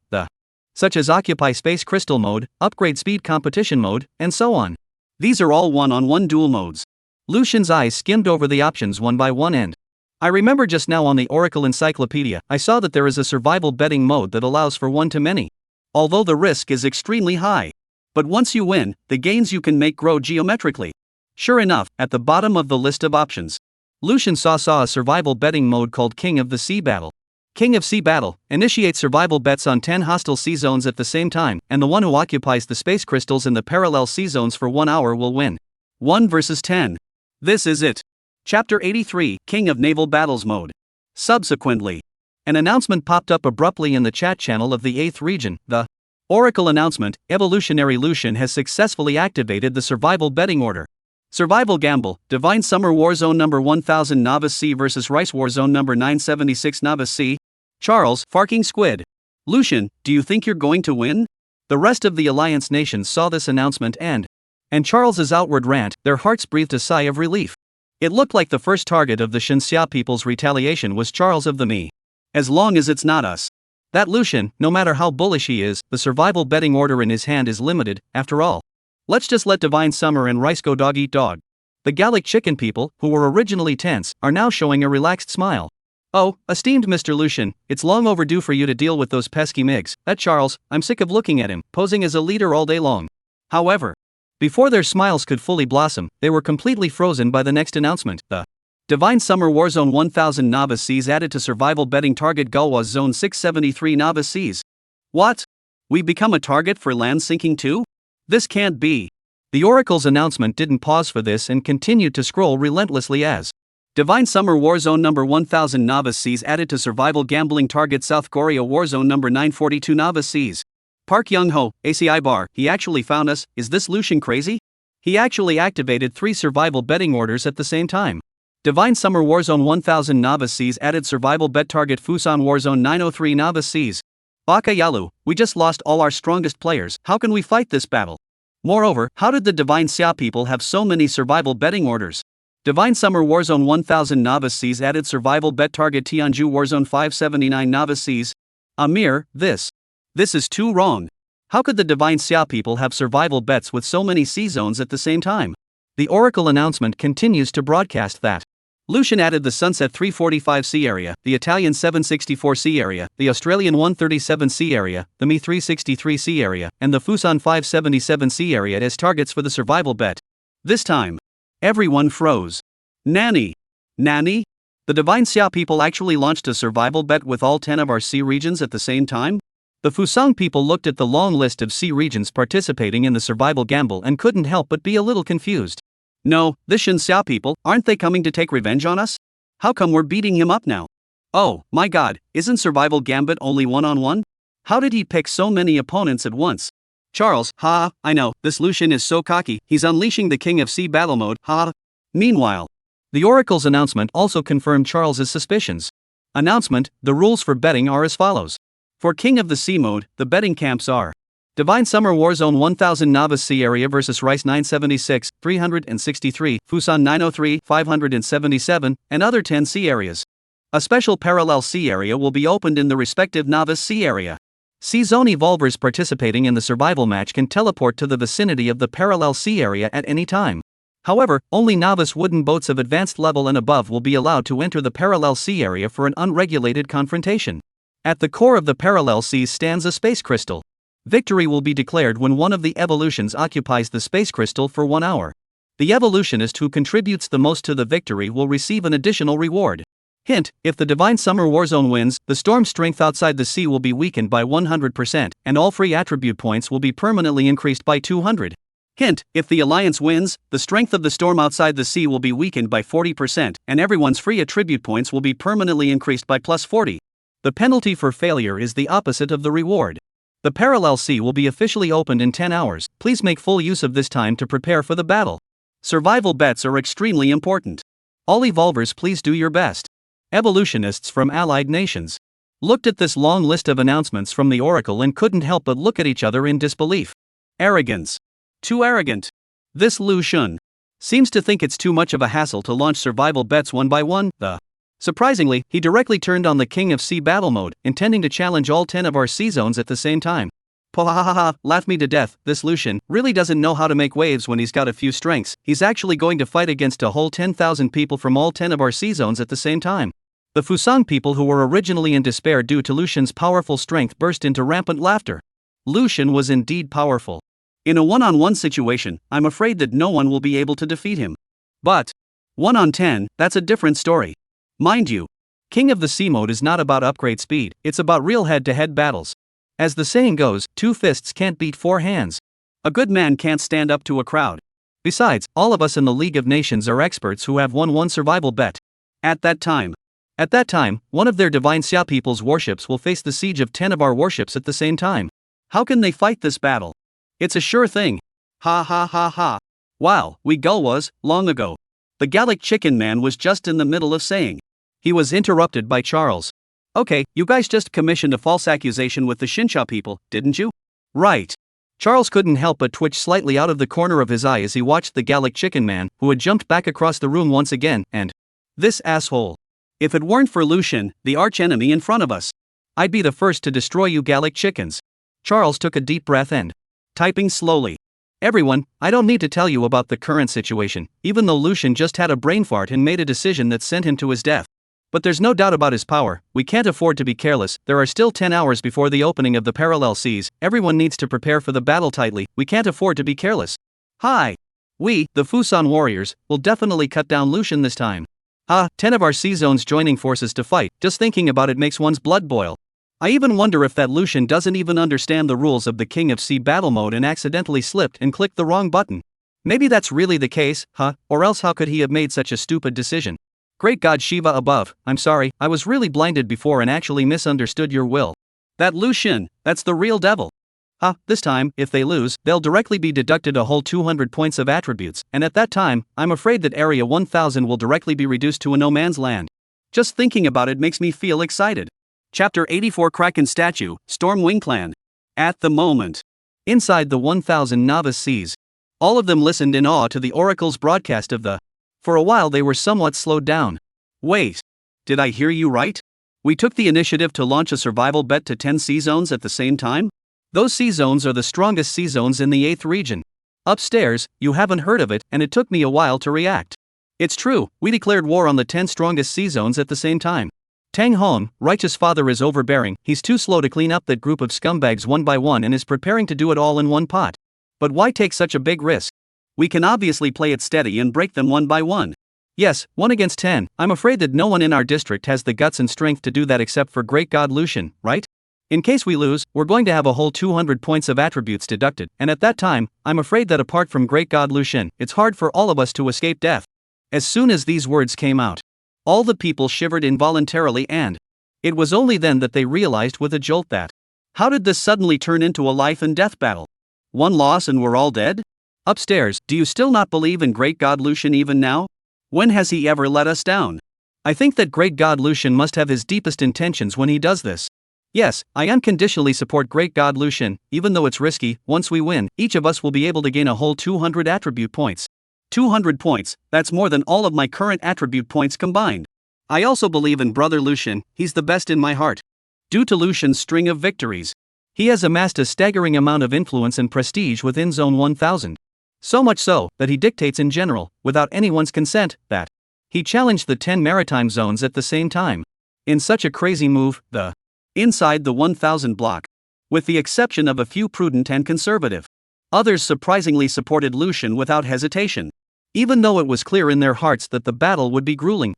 such as Occupy Space Crystal mode, Upgrade Speed Competition mode, and so on. These are all one-on-one duel modes. Lucian's eyes skimmed over the options one by one and, I remember just now on the Oracle Encyclopedia, I saw that there is a survival betting mode that allows for one-to-many. Although the risk is extremely high. But once you win, the gains you can make grow geometrically. Sure enough, at the bottom of the list of options, Lucian saw a survival betting mode called King of the Sea Battle. King of Sea Battle, initiate survival bets on 10 hostile sea zones at the same time, and the one who occupies the space crystals in the parallel sea zones for 1 hour will win. 1 versus 10. This is it. Chapter 83, King of Naval Battles mode. Subsequently, an announcement popped up abruptly in the chat channel of the 8th region. The Oracle announcement, Evolutionary Lucian has successfully activated the survival betting order. Survival Gamble, Divine Summer Warzone number 1000 Novice C vs Rice Warzone number 976 Novice C. Charles, Farking Squid. Lucian, do you think you're going to win? The rest of the Alliance nations saw this announcement and Charles's outward rant, their hearts breathed a sigh of relief. It looked like the first target of the Xinxia people's retaliation was Charles of the Me. As long as it's not us. That Lucian, no matter how bullish he is, the survival betting order in his hand is limited, after all. Let's just let Divine Summer and Rice go dog eat dog. The Gallic chicken people, who were originally tense, are now showing a relaxed smile. Oh, esteemed Mr. Lucian, it's long overdue for you to deal with those pesky MiGs. That Charles, I'm sick of looking at him, posing as a leader all day long. However, before their smiles could fully blossom, they were completely frozen by the next announcement. The Divine Summer Warzone 1000 Novice Seas added to survival betting target Gulwas Zone 673 Novice Seas. What? We become a target for land sinking too? This can't be. The Oracle's announcement didn't pause for this and continued to scroll relentlessly as Divine Summer Warzone number 1000 Novice Seas added to survival gambling target South Korea Warzone number 942 Novice Seas. Park Young-ho, ACI bar, he actually found us. Is this Lucian crazy? He actually activated 3 survival betting orders at the same time. Divine Summer Warzone 1000 Novice Seas added survival bet target Fusan Warzone 903 Novice Seas. Baka Yalu, we just lost all our strongest players, how can we fight this battle? Moreover, how did the Divine Xia people have so many survival betting orders? Divine Summer Warzone 1000 Novice Seas added survival bet target Tianju Warzone 579 Novice Seas. Amir, this is too wrong. How could the Divine Xia people have survival bets with so many sea zones at the same time? The Oracle announcement continues to broadcast that Lucian added the Sunset 345 sea area, the Italian 764 sea area, the Australian 137 sea area, the Mi 363 sea area, and the Fusan 577 sea area as targets for the survival bet. This time, everyone froze. Nanny? The Divine Xia people actually launched a survival bet with all 10 of our sea regions at the same time? The Fusang people looked at the long list of sea regions participating in the survival gamble and couldn't help but be a little confused. No, the Xinxia people, aren't they coming to take revenge on us? How come we're beating him up now? Oh, my god, isn't survival gambit only one-on-one? How did he pick so many opponents at once? Charles, I know, this Lucian is so cocky, he's unleashing the King of Sea battle mode, Meanwhile, the Oracle's announcement also confirmed Charles's suspicions. Announcement, the rules for betting are as follows. For King of the Sea mode, the betting camps are Divine Summer Warzone 1000 Novice Sea Area vs Rice 976, 363, Fusan 903, 577, and other 10 sea areas. A special parallel sea area will be opened in the respective Novice Sea Area. Sea Zone Evolvers participating in the survival match can teleport to the vicinity of the parallel sea area at any time. However, only novice wooden boats of advanced level and above will be allowed to enter the parallel sea area for an unregulated confrontation. At the core of the parallel seas stands a space crystal. Victory will be declared when one of the evolutions occupies the space crystal for 1 hour. The evolutionist who contributes the most to the victory will receive an additional reward. Hint, if the Divine Summer Warzone wins, the storm strength outside the sea will be weakened by 100%, and all free attribute points will be permanently increased by 200. Hint, if the Alliance wins, the strength of the storm outside the sea will be weakened by 40%, and everyone's free attribute points will be permanently increased by plus 40. The penalty for failure is the opposite of the reward. The parallel sea will be officially opened in 10 hours. Please make full use of this time to prepare for the battle. Survival bets are extremely important. All evolvers, please do your best. Evolutionists from allied nations looked at this long list of announcements from the Oracle and couldn't help but look at each other in disbelief. Arrogance. Too arrogant. This Lu Xun seems to think it's too much of a hassle to launch survival bets one by one. Surprisingly, he directly turned on the King of Sea battle mode, intending to challenge all 10 of our sea zones at the same time. Pohahaha, laugh me to death. This Lu Xun really doesn't know how to make waves when he's got a few strengths. He's actually going to fight against a whole 10,000 people from all 10 of our sea zones at the same time. The Fusang people, who were originally in despair due to Lu Xun's powerful strength, burst into rampant laughter. Lu Xun was indeed powerful. In a one-on-one situation, I'm afraid that no one will be able to defeat him. But 1 on 10, that's a different story. Mind you, King of the Sea mode is not about upgrade speed, it's about real head-to-head battles. As the saying goes, 2 fists can't beat 4 hands. A good man can't stand up to a crowd. Besides, all of us in the League of Nations are experts who have won one survival bet. At that time, one of their divine Xia people's warships will face the siege of 10 of our warships at the same time. How can they fight this battle? It's a sure thing. Ha ha ha ha. Wow, we Gulwas, long ago. The Gallic Chicken Man was just in the middle of saying. He was interrupted by Charles. Okay, you guys just commissioned a false accusation with the Xinxia people, didn't you? Right. Charles couldn't help but twitch slightly out of the corner of his eye as he watched the Gallic Chicken Man, who had jumped back across the room once again, and this asshole. If it weren't for Lu Xun, the archenemy in front of us, I'd be the first to destroy you Gallic chickens. Charles took a deep breath and typing slowly. Everyone, I don't need to tell you about the current situation, even though Lu Xun just had a brain fart and made a decision that sent him to his death. But there's no doubt about his power. We can't afford to be careless. There are still 10 hours before the opening of the parallel seas. Everyone needs to prepare for the battle tightly. We can't afford to be careless. Hi. We, the Fusan warriors, will definitely cut down Lu Xun this time. 10 of our sea zones joining forces to fight. Just thinking about it makes one's blood boil. I even wonder if that Lu Xun doesn't even understand the rules of the King of Sea battle mode and accidentally slipped and clicked the wrong button. Maybe that's really the case, or else how could he have made such a stupid decision? Great God Shiva above, I'm sorry, I was really blinded before and actually misunderstood your will. That Lu Xun, that's the real devil. This time, if they lose, they'll directly be deducted a whole 200 points of attributes, and at that time, I'm afraid that Area 1000 will directly be reduced to a no man's land. Just thinking about it makes me feel excited. Chapter 84 Kraken Statue, Stormwing Clan. At the moment, inside the 1000 novice seas, all of them listened in awe to the Oracle's broadcast of the. For a while they were somewhat slowed down. Wait. Did I hear you right? We took the initiative to launch a survival bet to 10 sea zones at the same time? Those sea zones are the strongest sea zones in the 8th region. Upstairs, you haven't heard of it, and it took me a while to react. It's true, we declared war on the 10 strongest sea zones at the same time. Tang Hong, righteous father, is overbearing. He's too slow to clean up that group of scumbags one by one and is preparing to do it all in one pot. But why take such a big risk? We can obviously play it steady and break them one by one. Yes, 1 against 10. I'm afraid that no one in our district has the guts and strength to do that except for Great God Lu Xun, right? In case we lose, we're going to have a whole 200 points of attributes deducted, and at that time, I'm afraid that apart from Great God Lu Xun, it's hard for all of us to escape death. As soon as these words came out, all the people shivered involuntarily, and it was only then that they realized with a jolt that, how did this suddenly turn into a life and death battle? One loss and we're all dead? Upstairs, do you still not believe in Great God Lu Xun even now? When has he ever let us down? I think that Great God Lu Xun must have his deepest intentions when he does this. Yes, I unconditionally support Great God Lu Xun, even though it's risky. Once we win, each of us will be able to gain a whole 200 attribute points. 200 points, that's more than all of my current attribute points combined. I also believe in Brother Lu Xun, he's the best in my heart. Due to Lu Xun's string of victories, he has amassed a staggering amount of influence and prestige within Zone 1000. So much so, that he dictates in general, without anyone's consent, that he challenged the 10 maritime zones at the same time. In such a crazy move, inside the 1000 block, with the exception of a few prudent and conservative, others surprisingly supported Lu Xun without hesitation, even though it was clear in their hearts that the battle would be grueling.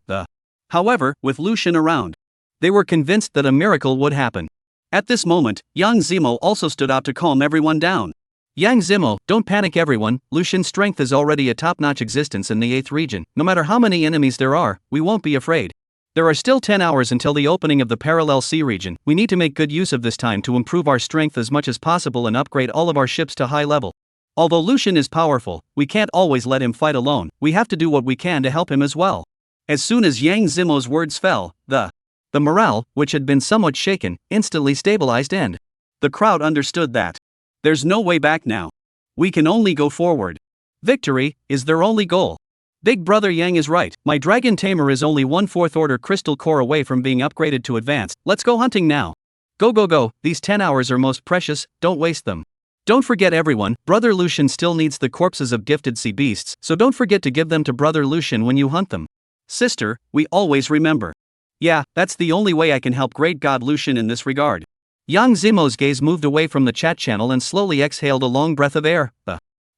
However, with Lu Xun around, they were convinced that a miracle would happen. At this moment, Yang Zimo also stood out to calm everyone down. Yang Zimo, don't panic everyone, Lu Xun's strength is already a top-notch existence in the 8th region. No matter how many enemies there are, we won't be afraid. There are still 10 hours until the opening of the Parallel Sea region. We need to make good use of this time to improve our strength as much as possible and upgrade all of our ships to high level. Although Lucian is powerful, we can't always let him fight alone. We have to do what we can to help him as well. As soon as Yang Zimo's words fell, the morale, which had been somewhat shaken, instantly stabilized and the crowd understood that there's no way back now. We can only go forward. Victory is their only goal. Big Brother Yang is right. My dragon tamer is only 1/4 order crystal core away from being upgraded to advanced. Let's go hunting now. Go go go, these 10 hours are most precious, don't waste them. Don't forget everyone, Brother Lucian still needs the corpses of gifted sea beasts, so don't forget to give them to Brother Lucian when you hunt them. Sister, we always remember. Yeah, that's the only way I can help Great God Lucian in this regard. Yang Zimo's gaze moved away from the chat channel and slowly exhaled a long breath of air.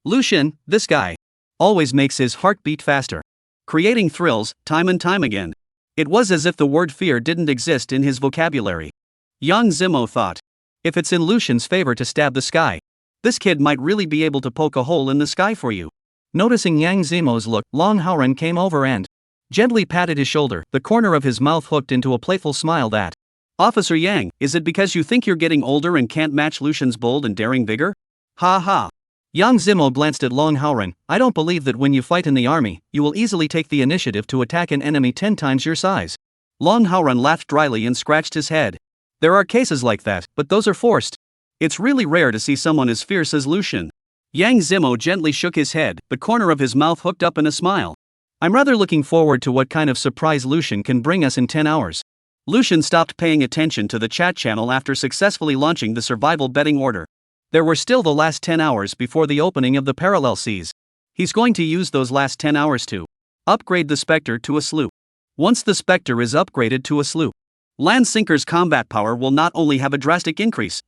Lucian, this guy always makes his heart beat faster, creating thrills, time and time again. It was as if the word fear didn't exist in his vocabulary. Yang Zimo thought, if it's in Lucian's favor to stab the sky, this kid might really be able to poke a hole in the sky for you. Noticing Yang Zimo's look, Long Haoren came over and gently patted his shoulder, the corner of his mouth hooked into a playful smile that, Officer Yang, is it because you think you're getting older and can't match Lucian's bold and daring vigor? Ha ha. Yang Zimo glanced at Long Haoren. I don't believe that when you fight in the army, you will easily take the initiative to attack an enemy 10 times your size. Long Haoren laughed dryly and scratched his head. There are cases like that, but those are forced. It's really rare to see someone as fierce as Lucian. Yang Zimo gently shook his head, the corner of his mouth hooked up in a smile. I'm rather looking forward to what kind of surprise Lucian can bring us in 10 hours. Lucian stopped paying attention to the chat channel after successfully launching the survival betting order. There were still the last 10 hours before the opening of the Parallel Seas. He's going to use those last 10 hours to upgrade the Spectre to a sloop. Once the Spectre is upgraded to a sloop, Land Sinker's combat power will not only have a drastic increase,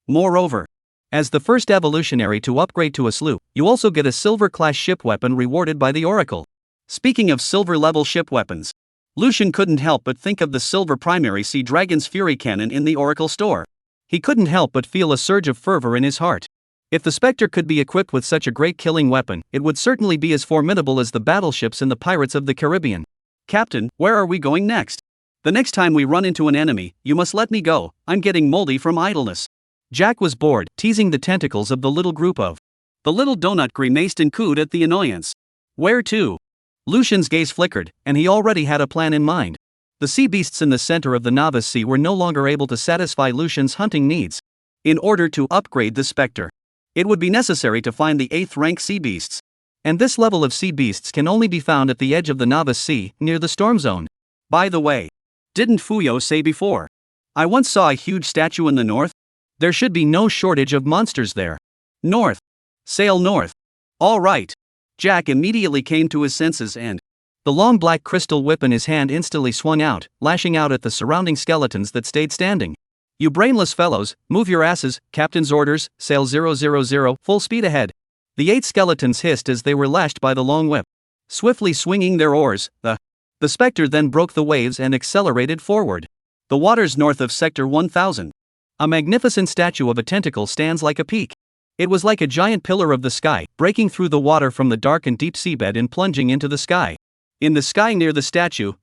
moreover, as the first evolutionary to upgrade to a sloop, you also get a silver-class ship weapon rewarded by the Oracle. Speaking of silver-level ship weapons, Lucian couldn't help but think of the silver primary Sea Dragon's Fury Cannon in the Oracle store. He couldn't help but feel a surge of fervor in his heart. If the Spectre could be equipped with such a great killing weapon, it would certainly be as formidable as the battleships in the Pirates of the Caribbean. Captain, where are we going next? The next time we run into an enemy, you must let me go, I'm getting moldy from idleness. Jack was bored, teasing the tentacles of the little group of. The little donut grimaced and cooed at the annoyance. Where to? Lucian's gaze flickered, and he already had a plan in mind. The sea beasts in the center of the Novice Sea were no longer able to satisfy Lucian's hunting needs. In order to upgrade the Spectre, it would be necessary to find the 8th rank sea beasts. And this level of sea beasts can only be found at the edge of the Novice Sea, near the storm zone. By the way, didn't Fuyo say before? I once saw a huge statue in the north? There should be no shortage of monsters there. North. Sail north. All right. Jack immediately came to his senses and the long black crystal whip in his hand instantly swung out, lashing out at the surrounding skeletons that stayed standing. You brainless fellows, move your asses, captain's orders, sail 000, full speed ahead. The 8 skeletons hissed as they were lashed by the long whip. Swiftly swinging their oars, the Spectre then broke the waves and accelerated forward. The waters north of Sector 1000. A magnificent statue of a tentacle stands like a peak. It was like a giant pillar of the sky, breaking through the water from the dark and deep seabed and plunging into the sky. In the sky near the statue,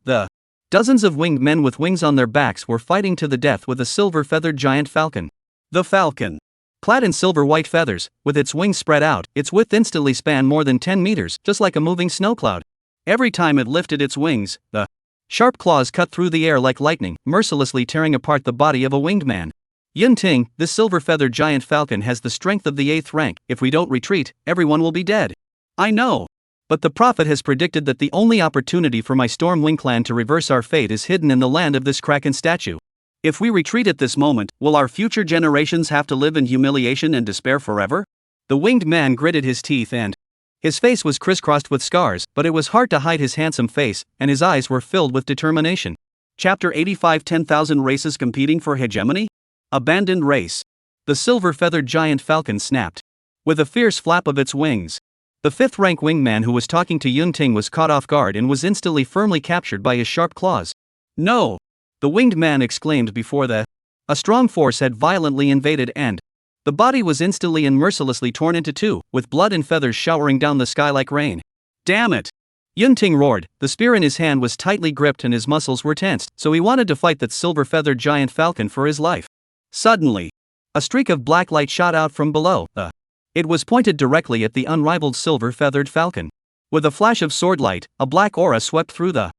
dozens of winged men with wings on their backs were fighting to the death with a silver-feathered giant falcon. The falcon, clad in silver-white feathers, with its wings spread out, its width instantly spanned more than 10 meters, just like a moving snow cloud. Every time it lifted its wings, the sharp claws cut through the air like lightning, mercilessly tearing apart the body of a winged man. Yunting, this silver-feathered giant falcon has the strength of the 8th rank. If we don't retreat, everyone will be dead. I know. But the prophet has predicted that the only opportunity for my Stormwing clan to reverse our fate is hidden in the land of this kraken statue. If we retreat at this moment, will our future generations have to live in humiliation and despair forever? The winged man gritted his teeth and his face was crisscrossed with scars, but it was hard to hide his handsome face, and his eyes were filled with determination. Chapter 85 10,000 races competing for hegemony? Abandoned race. The silver-feathered giant falcon snapped. With a fierce flap of its wings, the 5th rank wingman who was talking to Yunting was caught off guard and was instantly firmly captured by his sharp claws. No! The winged man exclaimed before a strong force had violently invaded and the body was instantly and mercilessly torn into two, with blood and feathers showering down the sky like rain. Damn it! Yunting roared. The spear in his hand was tightly gripped and his muscles were tensed, so he wanted to fight that silver-feathered giant falcon for his life. Suddenly, a streak of black light shot out from below. It was pointed directly at the unrivaled silver-feathered falcon. With a flash of sword light, a black aura swept through the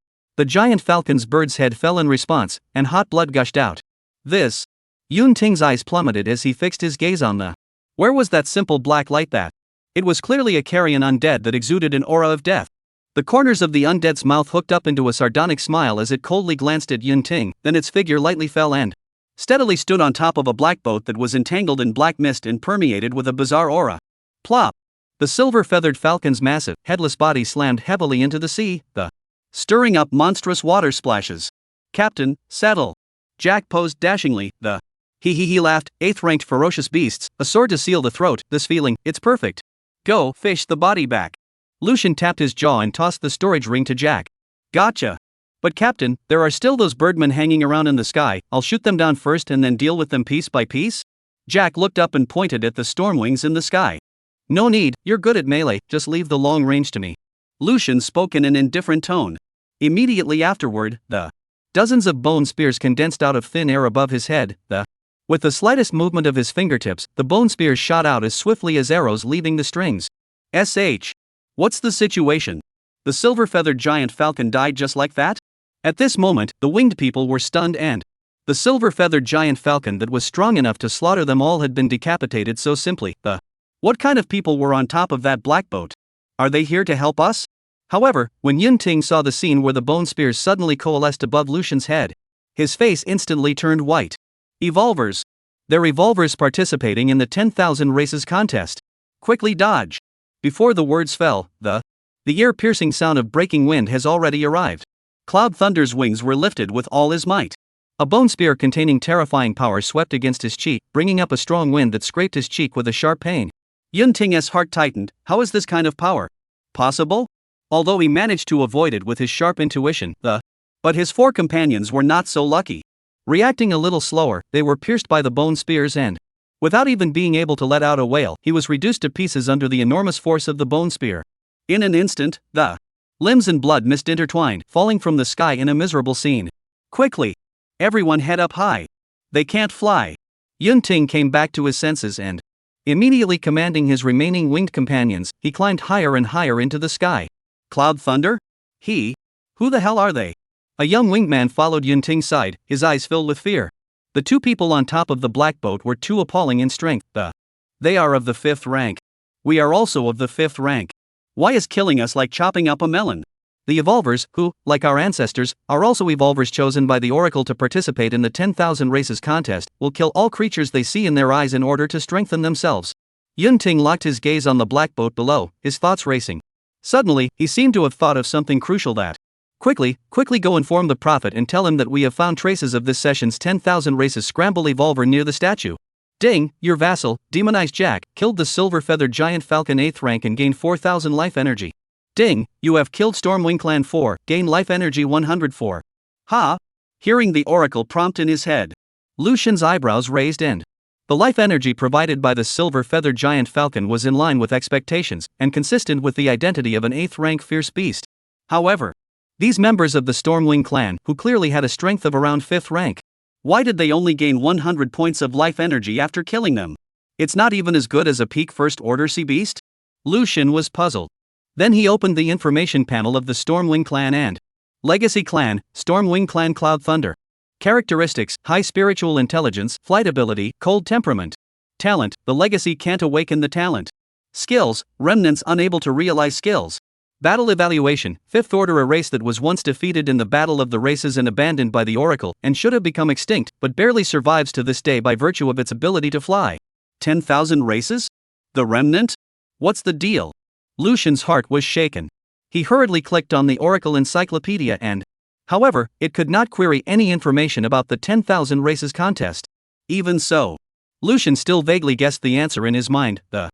giant falcon's bird's head fell in response, and hot blood gushed out. This. Yun Ting's eyes plummeted as he fixed his gaze on the. Where was that simple black light that? It was clearly a carrion undead that exuded an aura of death. The corners of the undead's mouth hooked up into a sardonic smile as it coldly glanced at Yun Ting, then its figure lightly fell and steadily stood on top of a black boat that was entangled in black mist and permeated with a bizarre aura. Plop! The silver-feathered falcon's massive, headless body slammed heavily into the sea, stirring up monstrous water splashes. Captain, settle! Jack posed dashingly. He laughed. 8th-ranked ferocious beasts, a sword to seal the throat, this feeling, it's perfect. Go, fish the body back. Lucian tapped his jaw and tossed the storage ring to Jack. Gotcha. But Captain, there are still those birdmen hanging around in the sky, I'll shoot them down first and then deal with them piece by piece? Jack looked up and pointed at the storm wings in the sky. No need, you're good at melee, just leave the long range to me. Lucian spoke in an indifferent tone. Immediately afterward, dozens of bone spears condensed out of thin air above his head, with the slightest movement of his fingertips, the bone spears shot out as swiftly as arrows leaving the strings. What's the situation? The silver-feathered giant falcon died just like that? At this moment, the winged people were stunned and the silver-feathered giant falcon that was strong enough to slaughter them all had been decapitated so simply. What kind of people were on top of that black boat? Are they here to help us? However, when Yun Ting saw the scene where the bone spears suddenly coalesced above Lucian's head, his face instantly turned white. Evolvers. They're evolvers participating in the 10,000 races contest. Quickly dodge. Before the words fell, the ear-piercing sound of breaking wind has already arrived. Cloud Thunder's wings were lifted with all his might. A bone spear containing terrifying power swept against his cheek, bringing up a strong wind that scraped his cheek with a sharp pain. Yun Ting's heart tightened. How is this kind of power possible? Although he managed to avoid it with his sharp intuition, but his 4 companions were not so lucky. Reacting a little slower, they were pierced by the bone spears and, without even being able to let out a wail, he was reduced to pieces under the enormous force of the bone spear. In an instant, the limbs and blood mist intertwined, falling from the sky in a miserable scene. Quickly! Everyone head up high. They can't fly. Yun Ting came back to his senses and, immediately commanding his remaining winged companions, he climbed higher and higher into the sky. Cloud Thunder? Who the hell are they? A young winged man followed Yun Ting's side, his eyes filled with fear. The 2 people on top of the black boat were too appalling in strength. They are of the 5th rank. We are also of the 5th rank. Why is killing us like chopping up a melon? The evolvers, who, like our ancestors, are also evolvers chosen by the Oracle to participate in the 10,000 races contest, will kill all creatures they see in their eyes in order to strengthen themselves. Yun Ting locked his gaze on the black boat below, his thoughts racing. Suddenly, he seemed to have thought of something crucial that. Quickly go inform the prophet and tell him that we have found traces of this session's 10,000 races scramble evolver near the statue. Ding, your vassal, demonized Jack, killed the silver-feathered giant falcon 8th rank and gained 4,000 life energy. Ding, you have killed Stormwing Clan 4, gain life energy 104. Ha! Hearing the oracle prompt in his head, Lucian's eyebrows raised and the life energy provided by the silver-feathered giant falcon was in line with expectations and consistent with the identity of an 8th rank fierce beast. However, these members of the Stormwing clan, who clearly had a strength of around 5th rank, why did they only gain 100 points of life energy after killing them? It's not even as good as a peak First Order sea beast? Lucian was puzzled. Then he opened the information panel of the Stormwing clan and Legacy clan, Stormwing clan Cloud Thunder. Characteristics: high spiritual intelligence, flight ability, cold temperament. Talent: the legacy can't awaken the talent. Skills: remnants unable to realize skills. Battle evaluation: 5th Order, a race that was once defeated in the Battle of the Races and abandoned by the Oracle, and should have become extinct, but barely survives to this day by virtue of its ability to fly. 10,000 races? The remnant? What's the deal? Lucian's heart was shaken. He hurriedly clicked on the Oracle Encyclopedia and, however, it could not query any information about the 10,000 races contest. Even so, Lucian still vaguely guessed the answer in his mind. The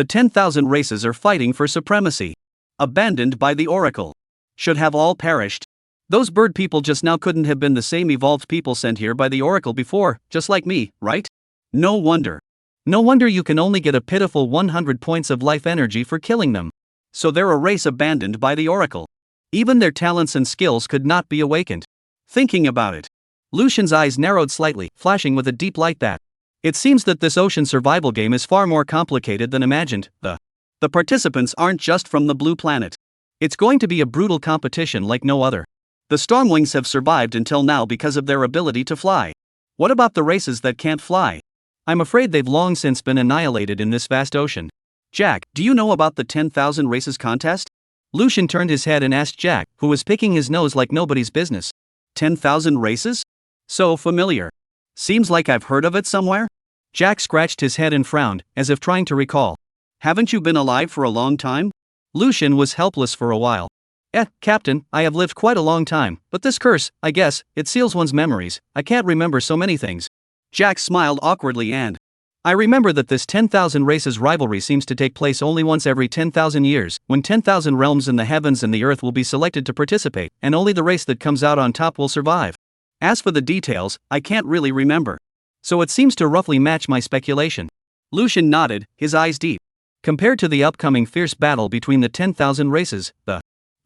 10,000 races are fighting for supremacy. Abandoned by the Oracle. Should have all perished. Those bird people just now couldn't have been the same evolved people sent here by the Oracle before, just like me, right? No wonder. No wonder you can only get a pitiful 100 points of life energy for killing them. So they're a race abandoned by the Oracle. Even their talents and skills could not be awakened. Thinking about it, Lucian's eyes narrowed slightly, flashing with a deep light that it seems that this ocean survival game is far more complicated than imagined. The participants aren't just from the blue planet. It's going to be a brutal competition like no other. The Stormwings have survived until now because of their ability to fly. What about the races that can't fly? I'm afraid they've long since been annihilated in this vast ocean. Jack, do you know about the 10,000 races contest? Lucian turned his head and asked Jack, who was picking his nose like nobody's business. 10,000 races? So familiar. Seems like I've heard of it somewhere? Jack scratched his head and frowned, as if trying to recall. Haven't you been alive for a long time? Lucian was helpless for a while. Captain, I have lived quite a long time, but this curse, I guess, it seals one's memories. I can't remember so many things. Jack smiled awkwardly and I remember that this 10,000 races rivalry seems to take place only once every 10,000 years, when 10,000 realms in the heavens and the earth will be selected to participate, and only the race that comes out on top will survive. As for the details, I can't really remember. So it seems to roughly match my speculation. Lucian nodded, his eyes deep. Compared to the upcoming fierce battle between the 10,000 races, the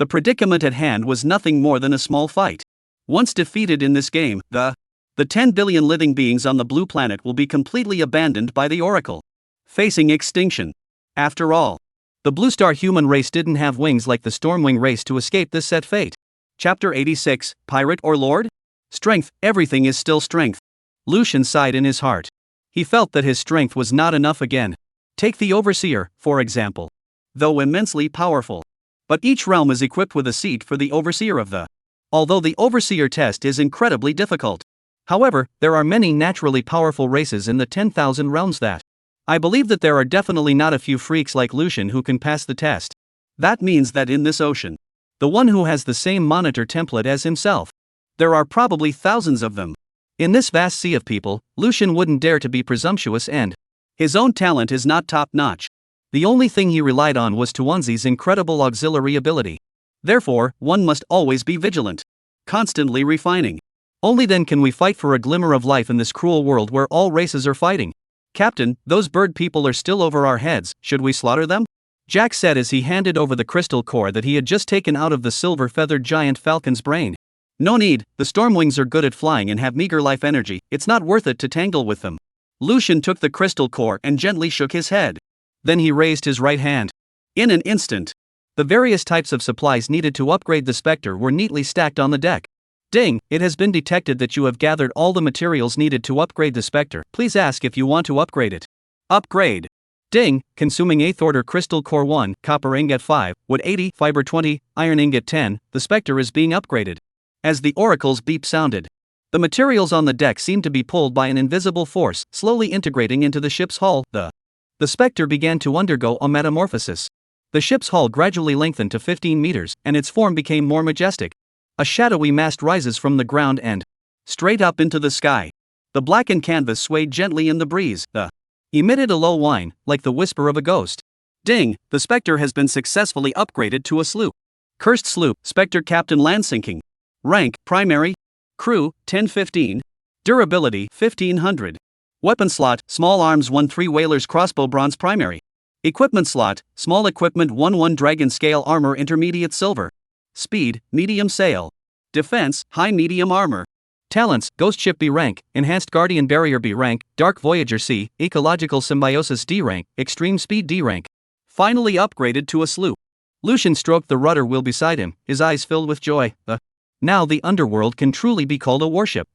predicament at hand was nothing more than a small fight. Once defeated in this game, the 10 billion living beings on the blue planet will be completely abandoned by the Oracle, facing extinction. After all, the Blue Star human race didn't have wings like the Stormwing race to escape this set fate. Chapter 86, Pirate or Lord? Strength, everything is still strength. Lucian sighed in his heart. He felt that his strength was not enough again. Take the Overseer, for example. Though immensely powerful, but each realm is equipped with a seat for the Overseer of the. Although the Overseer test is incredibly difficult. However, there are many naturally powerful races in the 10,000 realms that. I believe that there are definitely not a few freaks like Lucian who can pass the test. That means that in this ocean, the one who has the same monitor template as himself, there are probably thousands of them. In this vast sea of people, Lucian wouldn't dare to be presumptuous and his own talent is not top-notch. The only thing he relied on was Tuanzi's incredible auxiliary ability. Therefore, one must always be vigilant, constantly refining. Only then can we fight for a glimmer of life in this cruel world where all races are fighting. Captain, those bird people are still over our heads, should we slaughter them? Jack said as he handed over the crystal core that he had just taken out of the silver-feathered giant falcon's brain. No need, the Stormwings are good at flying and have meager life energy, it's not worth it to tangle with them. Lucian took the crystal core and gently shook his head. Then he raised his right hand. In an instant, the various types of supplies needed to upgrade the Spectre were neatly stacked on the deck. Ding, it has been detected that you have gathered all the materials needed to upgrade the Spectre. Please ask if you want to upgrade it. Upgrade. Ding, consuming 8th order crystal core 1, copper ingot 5, wood 80, fiber 20, iron ingot 10, the Spectre is being upgraded. As the oracle's beep sounded, the materials on the deck seemed to be pulled by an invisible force, slowly integrating into the ship's hull. The Spectre began to undergo a metamorphosis. The ship's hull gradually lengthened to 15 meters, and its form became more majestic. A shadowy mast rises from the ground and straight up into the sky. The blackened canvas swayed gently in the breeze. Emitted a low whine, like the whisper of a ghost. Ding, the Spectre has been successfully upgraded to a sloop. Cursed sloop, Spectre Captain land sinking. Rank, primary. Crew, 1015. Durability, 1500. Weapon slot, small arms 1-3 whalers crossbow bronze primary. Equipment slot, small equipment 1-1 dragon scale armor intermediate silver. Speed, medium sail. Defense, high medium armor. Talents, Ghost Ship B rank, Enhanced Guardian Barrier B rank, Dark Voyager C, Ecological Symbiosis D rank, Extreme Speed D rank. Finally upgraded to a sloop. Lucian stroked the rudder wheel beside him, his eyes filled with joy. Now the underworld can truly be called a warship.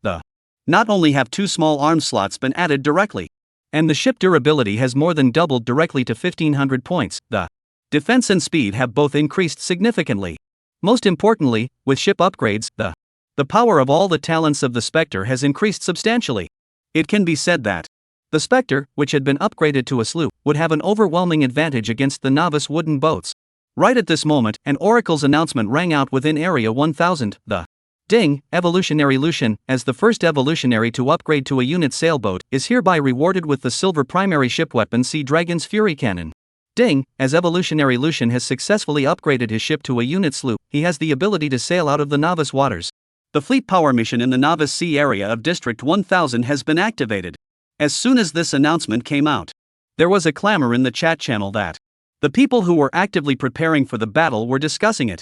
Not only have 2 small arm slots been added directly, and the ship durability has more than doubled directly to 1500 points, the defense and speed have both increased significantly. Most importantly, with ship upgrades, the power of all the talents of the Spectre has increased substantially. It can be said that the Spectre, which had been upgraded to a sloop, would have an overwhelming advantage against the novice wooden boats. Right at this moment, an oracle's announcement rang out within Area 1000. Ding, Evolutionary Lucian, as the first evolutionary to upgrade to a unit sailboat, is hereby rewarded with the silver primary ship weapon Sea Dragon's Fury Cannon. Ding, as Evolutionary Lucian has successfully upgraded his ship to a unit sloop, he has the ability to sail out of the novice waters. The fleet power mission in the novice sea area of District 1000 has been activated. As soon as this announcement came out, there was a clamor in the chat channel that the people who were actively preparing for the battle were discussing it.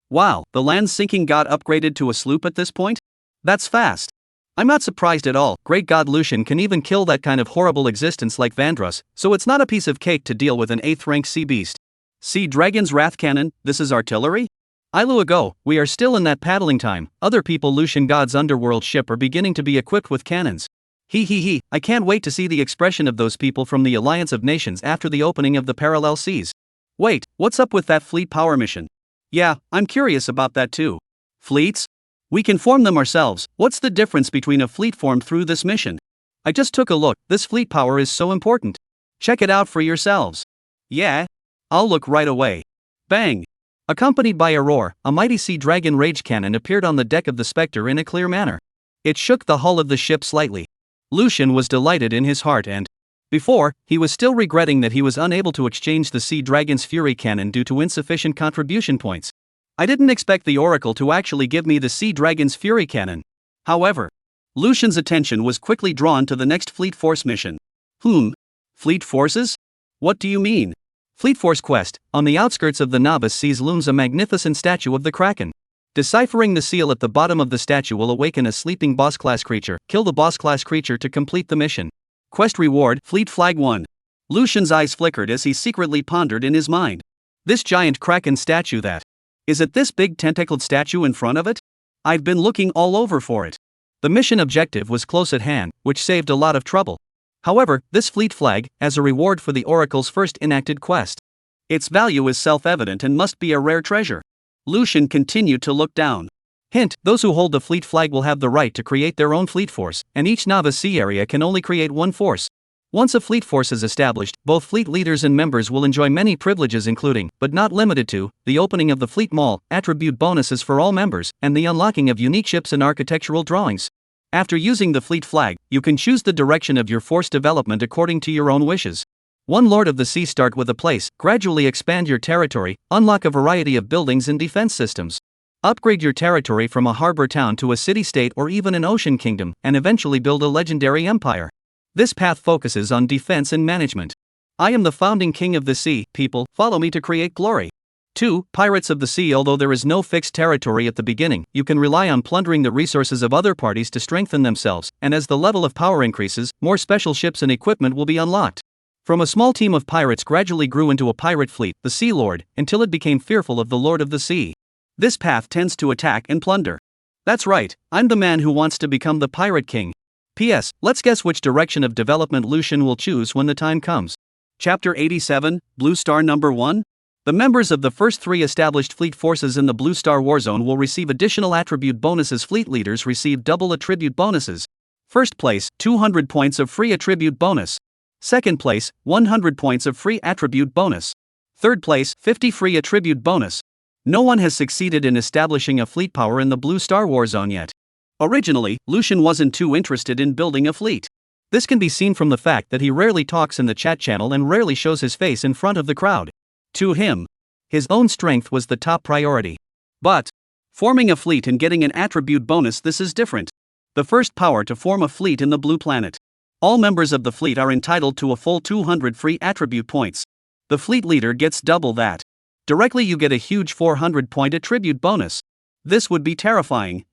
Wow, the land sinking god upgraded to a sloop at this point? That's fast. I'm not surprised at all. Great god Lucian can even kill that kind of horrible existence like Vandross, so it's not a piece of cake to deal with an 8th rank sea beast. Sea Dragon's Wrath Cannon, this is artillery? Ilu ago, we are still in that paddling time. Other people Lucian god's underworld ship are beginning to be equipped with cannons. He, I can't wait to see the expression of those people from the Alliance of Nations after the opening of the parallel seas. Wait, what's up with that fleet power mission? Yeah, I'm curious about that too. Fleets? We can form them ourselves. What's the difference between a fleet formed through this mission? I just took a look, this fleet power is so important. Check it out for yourselves. Yeah? I'll look right away. Bang! Accompanied by a roar, a mighty sea dragon rage cannon appeared on the deck of the Spectre in a clear manner. It shook the hull of the ship slightly. Lucian was delighted in his heart and, before, he was still regretting that he was unable to exchange the Sea Dragon's Fury Cannon due to insufficient contribution points. I didn't expect the Oracle to actually give me the Sea Dragon's Fury Cannon. However, Lucian's attention was quickly drawn to the next Fleet Force mission. Fleet Forces? What do you mean? Fleet Force Quest. On the outskirts of the Novice Seas looms a magnificent statue of the Kraken. Deciphering the seal at the bottom of the statue will awaken a sleeping boss-class creature. Kill the boss-class creature to complete the mission. Quest reward, Fleet Flag 1. Lucian's eyes flickered as he secretly pondered in his mind. This giant Kraken statue that. Is it this big tentacled statue in front of it? I've been looking all over for it. The mission objective was close at hand, which saved a lot of trouble. However, this fleet flag, as a reward for the Oracle's first enacted quest. Its value is self-evident and must be a rare treasure. Lucian continued to look down. Hint, those who hold the fleet flag will have the right to create their own fleet force, and each Novice Sea area can only create one force. Once a fleet force is established, both fleet leaders and members will enjoy many privileges including, but not limited to, the opening of the fleet mall, attribute bonuses for all members, and the unlocking of unique ships and architectural drawings. After using the fleet flag, you can choose the direction of your force development according to your own wishes. One Lord of the Sea. Start with a place, gradually expand your territory, unlock a variety of buildings and defense systems. Upgrade your territory from a harbor town to a city-state or even an ocean kingdom, and eventually build a legendary empire. This path focuses on defense and management. I am the founding king of the sea, people, follow me to create glory. 2. Pirates of the Sea. Although there is no fixed territory at the beginning, you can rely on plundering the resources of other parties to strengthen themselves, and as the level of power increases, more special ships and equipment will be unlocked. From a small team of pirates gradually grew into a pirate fleet, the Sea Lord, until it became fearful of the Lord of the Sea. This path tends to attack and plunder. That's right, I'm the man who wants to become the Pirate King. P.S. Let's guess which direction of development Lucian will choose when the time comes. Chapter 87, Blue Star Number 1? The members of the first 3 established fleet forces in the Blue Star Warzone will receive additional attribute bonuses. Fleet leaders receive double attribute bonuses. First place, 200 points of free attribute bonus. Second place, 100 points of free attribute bonus. Third place, 50 free attribute bonus. No one has succeeded in establishing a fleet power in the Blue Star Warzone yet. Originally, Lucian wasn't too interested in building a fleet. This can be seen from the fact that he rarely talks in the chat channel and rarely shows his face in front of the crowd. To him, his own strength was the top priority. But forming a fleet and getting an attribute bonus, this is different. The first power to form a fleet in the Blue Planet. All members of the fleet are entitled to a full 200 free attribute points. The fleet leader gets double that. Directly you get a huge 400-point attribute bonus. This would be terrifying,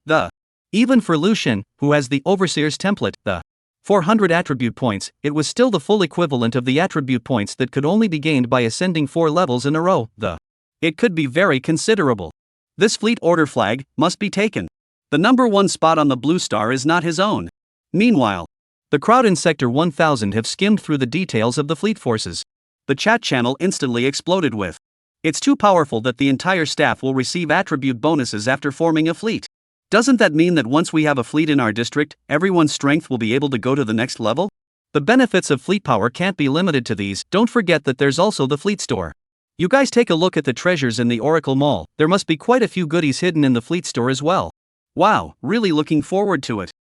even for Lucian, who has the Overseer's template, 400 attribute points, it was still the full equivalent of the attribute points that could only be gained by ascending 4 levels in a row, It could be very considerable. This fleet order flag must be taken. The number 1 spot on the Blue Star is not his own. Meanwhile, the crowd in Sector 1000 have skimmed through the details of the fleet forces. The chat channel instantly exploded with, "It's too powerful that the entire staff will receive attribute bonuses after forming a fleet. Doesn't that mean that once we have a fleet in our district, everyone's strength will be able to go to the next level? The benefits of fleet power can't be limited to these. Don't forget that there's also the fleet store. You guys take a look at the treasures in the Oracle Mall, there must be quite a few goodies hidden in the fleet store as well. Wow, really looking forward to it.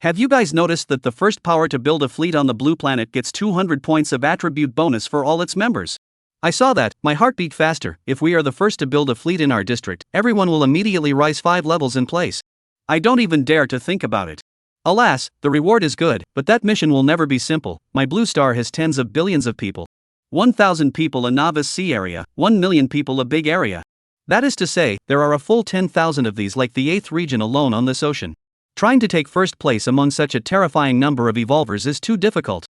Have you guys noticed that the first power to build a fleet on the Blue Planet gets 200 points of attribute bonus for all its members? I saw that, my heart beat faster. If we are the first to build a fleet in our district, everyone will immediately rise 5 levels in place. I don't even dare to think about it. Alas, the reward is good, but that mission will never be simple. My Blue Star has tens of billions of people. 1,000 people a Novice Sea area, 1 million people a big area. That is to say, there are a full 10,000 of these like the 8th region alone on this ocean. Trying to take first place among such a terrifying number of evolvers is too difficult.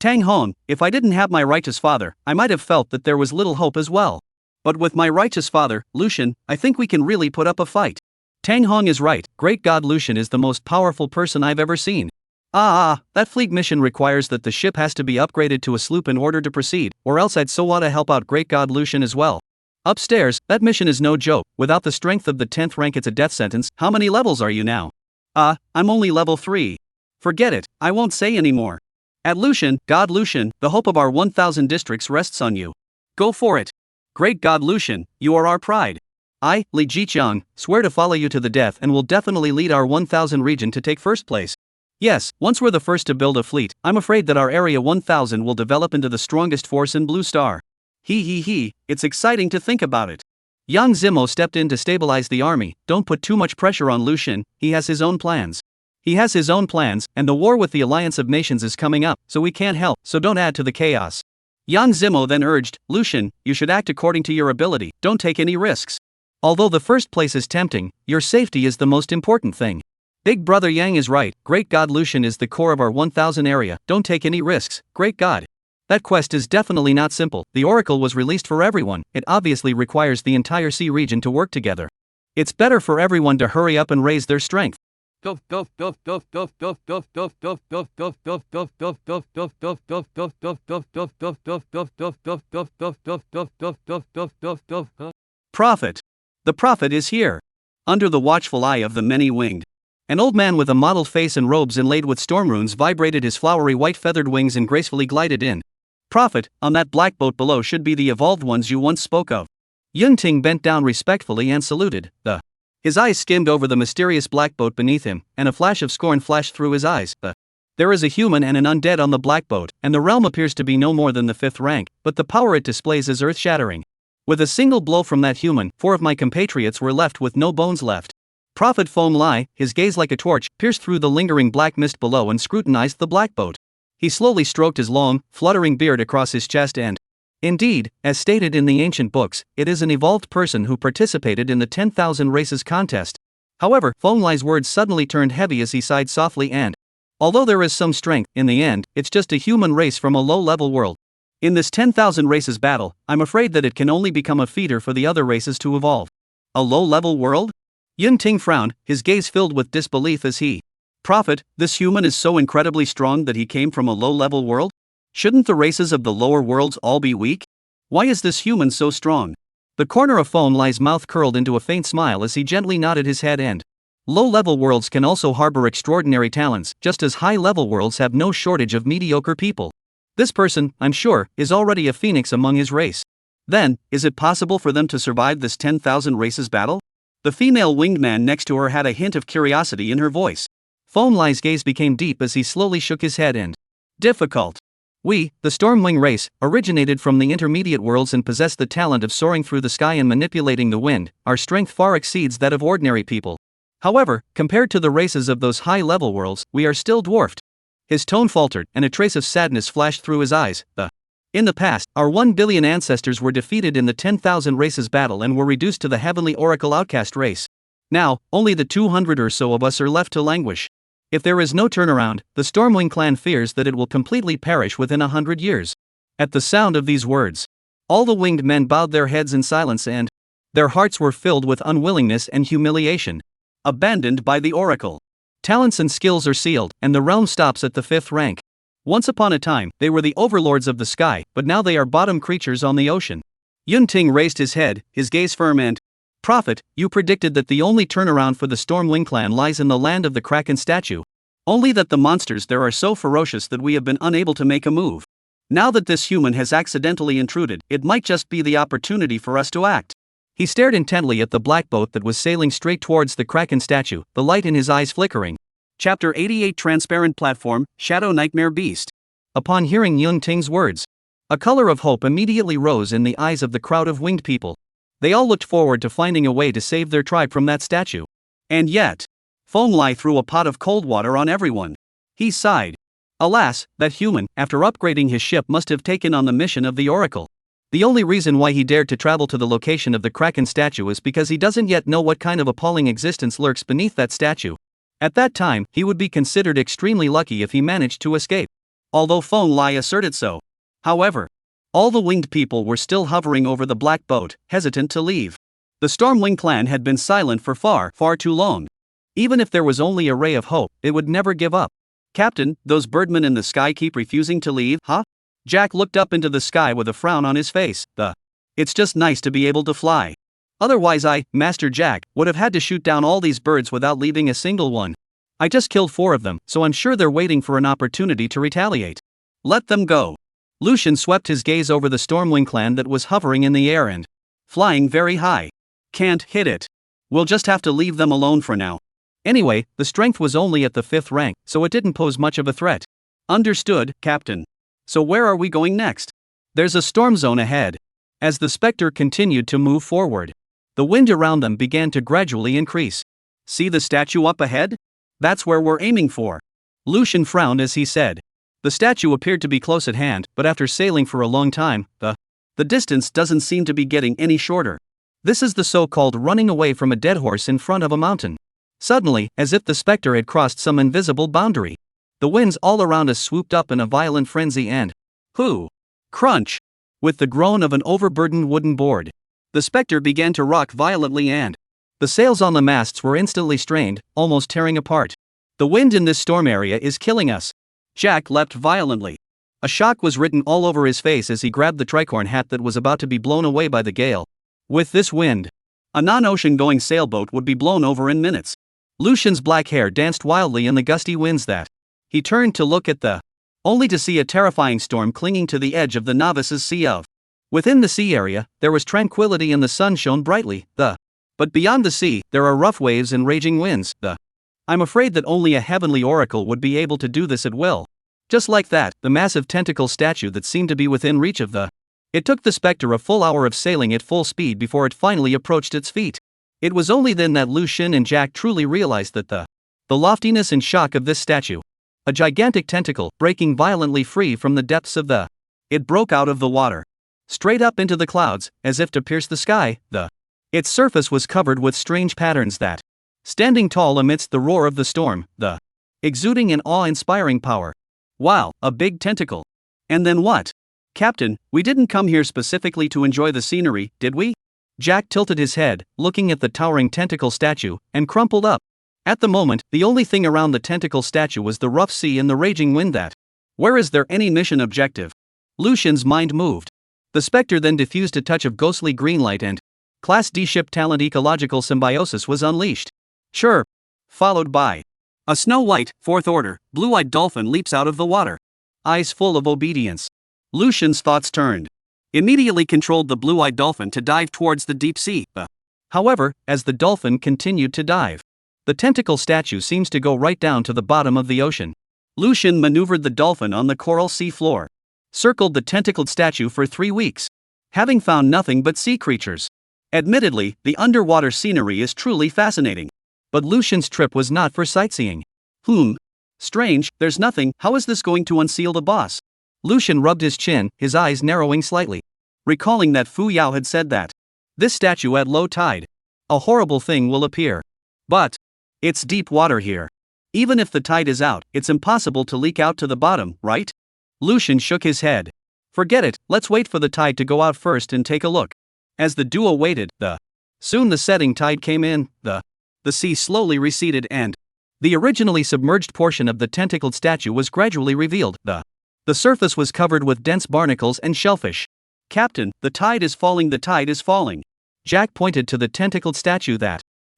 Tang Hong, if I didn't have my righteous father, I might have felt that there was little hope as well. But with my righteous father, Lucian, I think we can really put up a fight. Tang Hong is right, great god Lucian is the most powerful person I've ever seen. That fleet mission requires that the ship has to be upgraded to a sloop in order to proceed, or else I'd so want to help out great god Lucian as well. Upstairs, that mission is no joke, without the strength of the 10th rank it's a death sentence. How many levels are you now? I'm only level 3. Forget it, I won't say anymore. At Lucian, God Lucian, the hope of our 1000 districts rests on you. Go for it. Great god Lucian, you are our pride. I, Li Jiqiang, swear to follow you to the death and will definitely lead our 1000 region to take first place. Yes, once we're the first to build a fleet, I'm afraid that our Area 1000 will develop into the strongest force in Blue Star. It's exciting to think about it. Yang Zimo stepped in to stabilize the army. Don't put too much pressure on Lucian, he has his own plans. And the war with the Alliance of Nations is coming up, so we can't help, so don't add to the chaos. Yang Zimo then urged, Lucian, you should act according to your ability, don't take any risks. Although the first place is tempting, your safety is the most important thing. Big brother Yang is right, great god Lucian is the core of our 1000 area, don't take any risks, great god. That quest is definitely not simple. The oracle was released for everyone. It obviously requires the entire sea region to work together. It's better for everyone to hurry up and raise their strength. Prophet. The prophet is here. Under the watchful eye of the many-winged. An old man with a mottled face and robes inlaid with storm runes vibrated his flowery white feathered wings and gracefully glided in. Prophet, on that black boat below should be the evolved ones you once spoke of. Yun Ting bent down respectfully and saluted. His eyes skimmed over the mysterious black boat beneath him, and a flash of scorn flashed through his eyes. There is a human and an undead on the black boat, and the realm appears to be no more than the 5th rank, but the power it displays is earth-shattering. With a single blow from that human, 4 of my compatriots were left with no bones left. Prophet Foam Lai, his gaze like a torch, pierced through the lingering black mist below and scrutinized the black boat. He slowly stroked his long, fluttering beard across his chest and, indeed, as stated in the ancient books, it is an evolved person who participated in the 10,000 races contest. However, Foam Lai's words suddenly turned heavy as he sighed softly and, although there is some strength, in the end, it's just a human race from a low-level world. In this 10,000 races battle, I'm afraid that it can only become a feeder for the other races to evolve. A low-level world? Yun Ting frowned, his gaze filled with disbelief as he, Prophet, this human is so incredibly strong that he came from a low-level world? Shouldn't the races of the lower worlds all be weak? Why is this human so strong? The corner of Foam Lai's mouth curled into a faint smile as he gently nodded his head and, low-level worlds can also harbor extraordinary talents, just as high-level worlds have no shortage of mediocre people. This person, I'm sure, is already a phoenix among his race. Then, is it possible for them to survive this 10,000 races battle? The female winged man next to her had a hint of curiosity in her voice. Foam Lai's gaze became deep as he slowly shook his head and, difficult. We, the Stormwing race, originated from the intermediate worlds and possess the talent of soaring through the sky and manipulating the wind. Our strength far exceeds that of ordinary people. However, compared to the races of those high-level worlds, we are still dwarfed. His tone faltered, and a trace of sadness flashed through his eyes. In the past, our 1 billion ancestors were defeated in the 10,000 races battle and were reduced to the Heavenly Oracle outcast race. Now, only the 200 or so of us are left to languish. If there is no turnaround, the Stormwing clan fears that it will completely perish within 100 years. At the sound of these words, all the winged men bowed their heads in silence and their hearts were filled with unwillingness and humiliation. Abandoned by the Oracle. Talents and skills are sealed, and the realm stops at the 5th rank. Once upon a time, they were the overlords of the sky, but now they are bottom creatures on the ocean. Yun Ting raised his head, his gaze firm and, Prophet, you predicted that the only turnaround for the Stormwing clan lies in the land of the Kraken statue. Only that the monsters there are so ferocious that we have been unable to make a move. Now that this human has accidentally intruded, it might just be the opportunity for us to act. He stared intently at the black boat that was sailing straight towards the Kraken statue, the light in his eyes flickering. Chapter 88 Transparent Platform, Shadow Nightmare Beast. Upon hearing Yun Ting's words, a color of hope immediately rose in the eyes of the crowd of winged people. They all looked forward to finding a way to save their tribe from that statue. And yet, Foam Lai threw a pot of cold water on everyone. He sighed. Alas, that human, after upgrading his ship, must have taken on the mission of the Oracle. The only reason why he dared to travel to the location of the Kraken statue is because he doesn't yet know what kind of appalling existence lurks beneath that statue. At that time, he would be considered extremely lucky if he managed to escape. Although Feng Lai asserted so. However, all the winged people were still hovering over the black boat, hesitant to leave. The Stormwing clan had been silent for far too long. Even if there was only a ray of hope, it would never give up. Captain, those birdmen in the sky keep refusing to leave, huh? Jack looked up into the sky with a frown on his face. It's just nice to be able to fly. Otherwise Master Jack, would have had to shoot down all these birds without leaving a single one. I just killed 4 of them, so I'm sure they're waiting for an opportunity to retaliate. Let them go. Lucian swept his gaze over the Stormwing clan that was hovering in the air and flying very high. Can't hit it. We'll just have to leave them alone for now. Anyway, the strength was only at the 5th rank, so it didn't pose much of a threat. Understood, Captain. So where are we going next? There's a storm zone ahead. As the specter continued to move forward, the wind around them began to gradually increase. See the statue up ahead? That's where we're aiming for. Lucian frowned as he said. The statue appeared to be close at hand, but after sailing for a long time, the distance doesn't seem to be getting any shorter. This is the so-called running away from a dead horse in front of a mountain. Suddenly, as if the specter had crossed some invisible boundary, the winds all around us swooped up in a violent frenzy and crunch! With the groan of an overburdened wooden board, the specter began to rock violently and the sails on the masts were instantly strained, almost tearing apart. The wind in this storm area is killing us. Jack leapt violently. A shock was written all over his face as he grabbed the tricorn hat that was about to be blown away by the gale. With this wind, a non-ocean-going sailboat would be blown over in minutes. Lucian's black hair danced wildly in the gusty winds that he turned to look at only to see a terrifying storm clinging to the edge of the novice's sea of. Within the sea area, there was tranquility and the sun shone brightly, but beyond the sea, there are rough waves and raging winds, I'm afraid that only a heavenly oracle would be able to do this at will. Just like that, the massive tentacle statue that seemed to be within reach of It took the specter a full hour of sailing at full speed before it finally approached its feet. It was only then that Lucian and Jack truly realized that the loftiness and shock of this statue. A gigantic tentacle, breaking violently free from the depths of It broke out of the water. Straight up into the clouds, as if to pierce the sky, Its surface was covered with strange patterns that, standing tall amidst the roar of the storm, exuding an awe-inspiring power. Wow, a big tentacle. And then what? Captain, we didn't come here specifically to enjoy the scenery, did we? Jack tilted his head, looking at the towering tentacle statue, and crumpled up. At the moment, the only thing around the tentacle statue was the rough sea and the raging wind that. Where is there any mission objective? Lucian's mind moved. The specter then diffused a touch of ghostly green light and Class D ship talent ecological symbiosis was unleashed. Sure. Followed by a snow-white, 4th order, blue-eyed dolphin leaps out of the water. Eyes full of obedience. Lucian's thoughts turned. Immediately controlled the blue-eyed dolphin to dive towards the deep sea. However, as the dolphin continued to dive, the tentacle statue seems to go right down to the bottom of the ocean. Lucian maneuvered the dolphin on the coral sea floor. Circled the tentacled statue for 3 weeks. Having found nothing but sea creatures. Admittedly, the underwater scenery is truly fascinating. But Lucian's trip was not for sightseeing. Strange, there's nothing, how is this going to unseal the boss? Lucian rubbed his chin, his eyes narrowing slightly. Recalling that Fu Yao had said that this statue at low tide, a horrible thing will appear. But it's deep water here. Even if the tide is out, it's impossible to leak out to the bottom, right? Lucian shook his head. Forget it, let's wait for the tide to go out first and take a look. As the duo waited, soon the setting tide came in, the sea slowly receded and the originally submerged portion of the tentacled statue was gradually revealed. The surface was covered with dense barnacles and shellfish. Captain, the tide is falling, the tide is falling. Jack pointed to the tentacled statue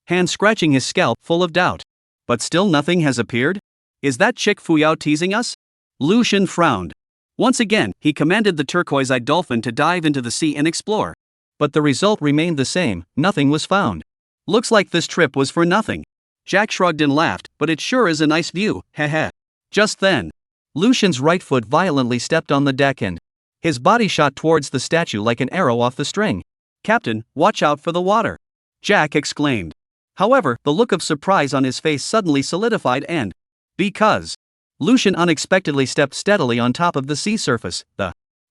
hand scratching his scalp, full of doubt. But still nothing has appeared? Is that chick Fu Yao teasing us? Lucian frowned. Once again, he commanded the turquoise-eyed dolphin to dive into the sea and explore. But the result remained the same, nothing was found. Looks like this trip was for nothing. Jack shrugged and laughed, but it sure is a nice view, heh. Just then, Lucian's right foot violently stepped on the deck and his body shot towards the statue like an arrow off the string. Captain, watch out for the water! Jack exclaimed. However, the look of surprise on his face suddenly solidified and because Lucian unexpectedly stepped steadily on top of the sea surface,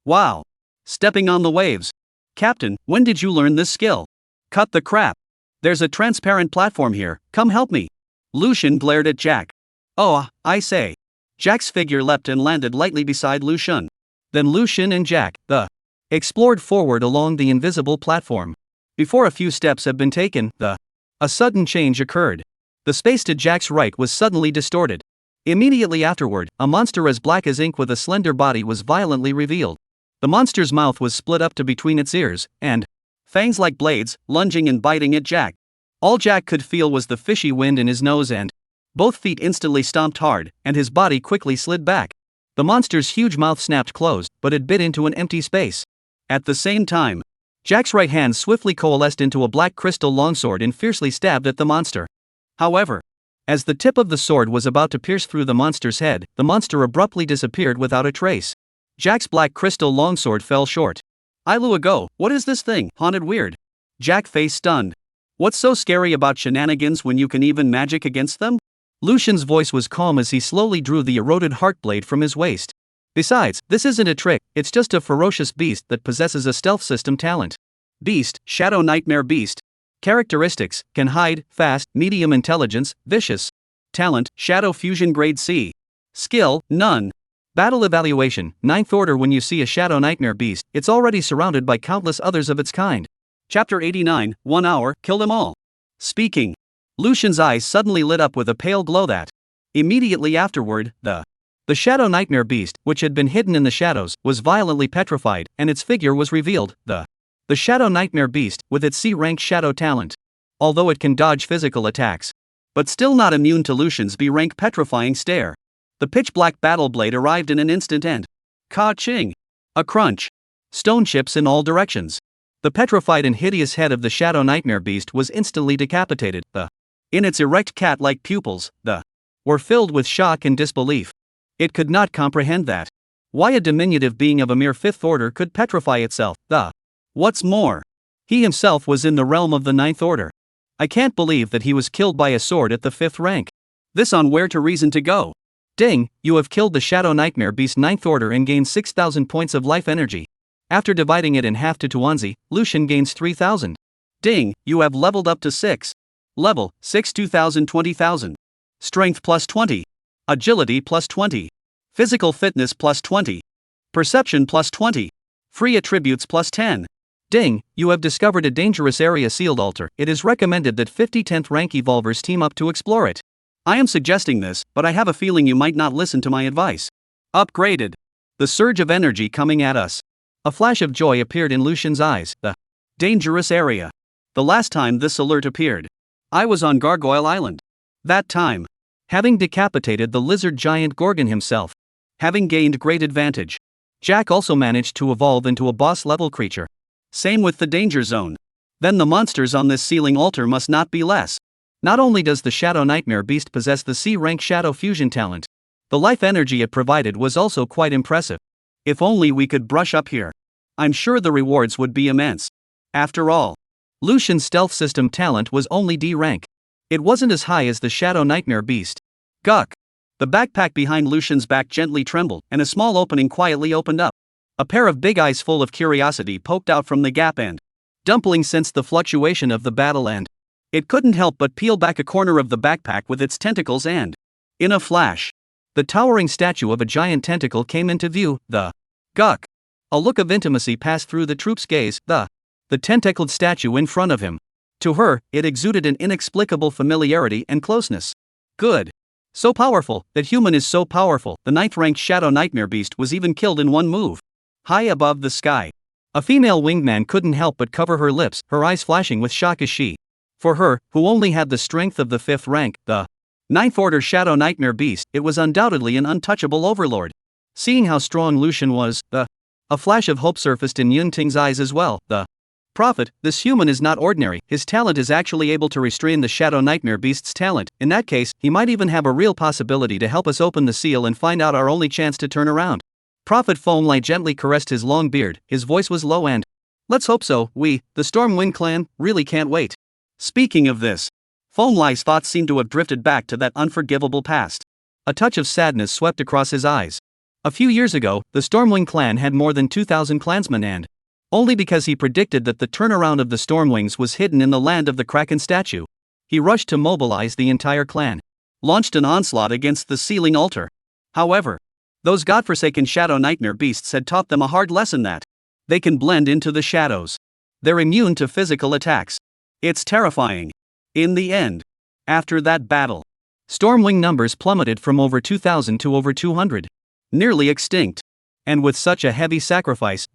wow! Stepping on the waves. Captain, when did you learn this skill? Cut the crap. There's a transparent platform here, come help me. Lucian glared at Jack. Oh, I say. Jack's figure leapt and landed lightly beside Lucian. Then Lucian and Jack, explored forward along the invisible platform. Before a few steps had been taken, a sudden change occurred. The space to Jack's right was suddenly distorted. Immediately afterward, a monster as black as ink with a slender body was violently revealed. The monster's mouth was split up to between its ears, and fangs like blades, lunging and biting at Jack. All Jack could feel was the fishy wind in his nose, and both feet instantly stomped hard, and his body quickly slid back. The monster's huge mouth snapped closed, but it bit into an empty space. At the same time, Jack's right hand swiftly coalesced into a black crystal longsword and fiercely stabbed at the monster. However, as the tip of the sword was about to pierce through the monster's head, the monster abruptly disappeared without a trace. Jack's black crystal longsword fell short. Go, what is this thing, haunted weird? Jack face stunned. What's so scary about shenanigans when you can even magic against them? Lucian's voice was calm as he slowly drew the eroded heartblade from his waist. Besides, this isn't a trick, it's just a ferocious beast that possesses a stealth system talent. Beast, Shadow Nightmare Beast. Characteristics, can hide, fast, medium intelligence, vicious. Talent, Shadow Fusion Grade C. Skill, none. Battle evaluation, 9th order. When you see a Shadow Nightmare Beast, it's already surrounded by countless others of its kind. Chapter 89, 1 hour, kill them all. Speaking. Lucian's eyes suddenly lit up with a pale glow that. Immediately afterward, the Shadow Nightmare Beast, which had been hidden in the shadows, was violently petrified, and its figure was revealed, the Shadow Nightmare Beast, with its C-rank shadow talent. Although it can dodge physical attacks, but still not immune to Lucian's B-rank petrifying stare. The pitch-black battle blade arrived in an instant and ka-ching! A crunch. Stone chips in all directions. The petrified and hideous head of the Shadow Nightmare Beast was instantly decapitated. In its erect cat-like pupils, were filled with shock and disbelief. It could not comprehend that. Why a diminutive being of a mere 5th order could petrify itself. What's more, he himself was in the realm of the 9th order. I can't believe that he was killed by a sword at the 5th rank. This on where to reason to go. Ding, you have killed the Shadow Nightmare Beast 9th order and gained 6,000 points of life energy. After dividing it in half to Tuanzi, Lucian gains 3,000. Ding, you have leveled up to 6. Level, 6 2,000 20,000. Strength plus 20. Agility plus 20. Physical fitness plus 20. Perception plus 20. Free attributes plus 10. Ding, you have discovered a dangerous area sealed altar. It is recommended that 50 10th rank evolvers team up to explore it. I am suggesting this, but I have a feeling you might not listen to my advice. Upgraded. The surge of energy coming at us. A flash of joy appeared in Lucian's eyes. The dangerous area. The last time this alert appeared, I was on Gargoyle Island. That time, having decapitated the lizard giant Gorgon himself. Having gained great advantage. Jack also managed to evolve into a boss-level creature. Same with the danger zone. Then the monsters on this sealing altar must not be less. Not only does the Shadow Nightmare Beast possess the C-rank Shadow Fusion talent, the life energy it provided was also quite impressive. If only we could brush up here. I'm sure the rewards would be immense. After all, Lucian's stealth system talent was only D rank. It wasn't as high as the Shadow Nightmare Beast. Guck! The backpack behind Lucian's back gently trembled, and a small opening quietly opened up. A pair of big eyes full of curiosity poked out from the gap, and Dumpling sensed the fluctuation of the battle, and it couldn't help but peel back a corner of the backpack with its tentacles, and in a flash, the towering statue of a giant tentacle came into view. Guck! A look of intimacy passed through the troop's gaze. The tentacled statue in front of him. To her, it exuded an inexplicable familiarity and closeness. Good. So powerful, that human is so powerful, the 9th ranked Shadow Nightmare Beast was even killed in one move. High above the sky, a female winged man couldn't help but cover her lips, her eyes flashing with shock as she. For her, who only had the strength of the 5th rank, the 9th order Shadow Nightmare Beast, it was undoubtedly an untouchable overlord. Seeing how strong Lucian was, a flash of hope surfaced in Yun Ting's eyes as well. Prophet, this human is not ordinary, his talent is actually able to restrain the Shadow Nightmare Beast's talent. In that case, he might even have a real possibility to help us open the seal and find out our only chance to turn around. Prophet Foamlight gently caressed his long beard, his voice was low and, let's hope so, we, the Stormwind clan, really can't wait. Speaking of this, Foamlight's thoughts seemed to have drifted back to that unforgivable past. A touch of sadness swept across his eyes. A few years ago, the Stormwing clan had more than 2,000 clansmen and, only because he predicted that the turnaround of the Stormwings was hidden in the land of the Kraken statue, he rushed to mobilize the entire clan, launched an onslaught against the ceiling altar. However, those godforsaken shadow nightmare beasts had taught them a hard lesson that they can blend into the shadows. They're immune to physical attacks. It's terrifying. In the end, after that battle, Stormwing numbers plummeted from over 2,000 to over 200, nearly extinct. And with such a heavy sacrifice,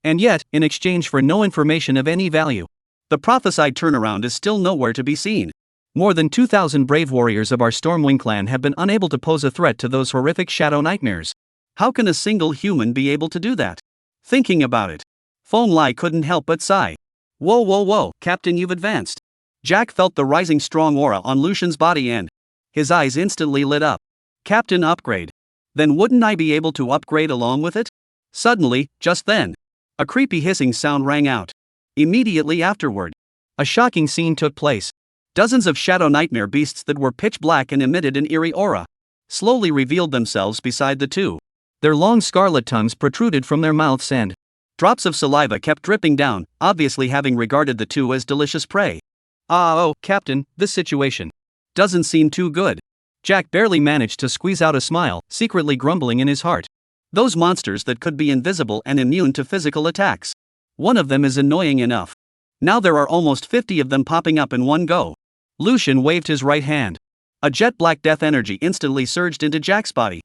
and yet, in exchange for no information of any value, the prophesied turnaround is still nowhere to be seen. More than 2,000 brave warriors of our Stormwing clan have been unable to pose a threat to those horrific shadow nightmares. How can a single human be able to do that? Thinking about it, Fong Lai couldn't help but sigh. Whoa, Captain, you've advanced. Jack felt the rising strong aura on Lucian's body and his eyes instantly lit up. Captain, upgrade. Then wouldn't I be able to upgrade along with it? Suddenly, just then, a creepy hissing sound rang out. Immediately afterward, a shocking scene took place. Dozens of shadow nightmare beasts that were pitch black and emitted an eerie aura slowly revealed themselves beside the two. Their long scarlet tongues protruded from their mouths and drops of saliva kept dripping down, obviously having regarded the two as delicious prey. Oh, Captain, this situation doesn't seem too good. Jack barely managed to squeeze out a smile, secretly grumbling in his heart. Those monsters that could be invisible and immune to physical attacks. One of them is annoying enough. Now there are almost 50 of them popping up in one go. Lucian waved his right hand. A jet-black death energy instantly surged into Jack's body.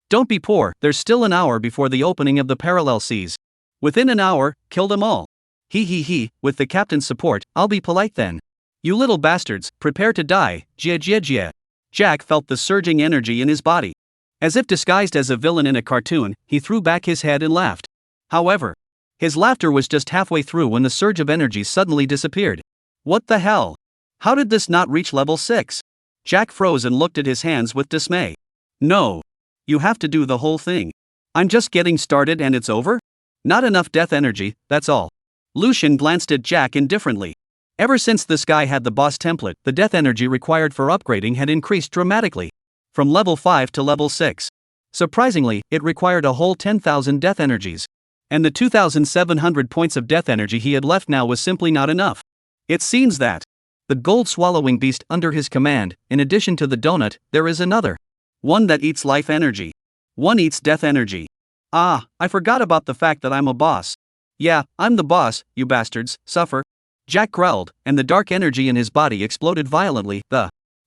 Don't be poor, there's still an hour before the opening of the parallel seas. Within an hour, kill them all. With the captain's support, I'll be polite then. You little bastards, prepare to die, jia. Jack felt the surging energy in his body. As if disguised as a villain in a cartoon, he threw back his head and laughed. However, his laughter was just halfway through when the surge of energy suddenly disappeared. What the hell? How did this not reach level 6? Jack froze and looked at his hands with dismay. No. You have to do the whole thing. I'm just getting started and it's over? Not enough death energy, that's all. Lucian glanced at Jack indifferently. Ever since this guy had the boss template, the death energy required for upgrading had increased dramatically. From level 5 to level 6. Surprisingly, it required a whole 10,000 death energies. And the 2,700 points of death energy he had left now was simply not enough. It seems that the gold swallowing beast under his command, in addition to the donut, there is another. One that eats life energy. One eats death energy. I forgot about the fact that I'm a boss. Yeah, I'm the boss, you bastards, suffer. Jack growled, and the dark energy in his body exploded violently.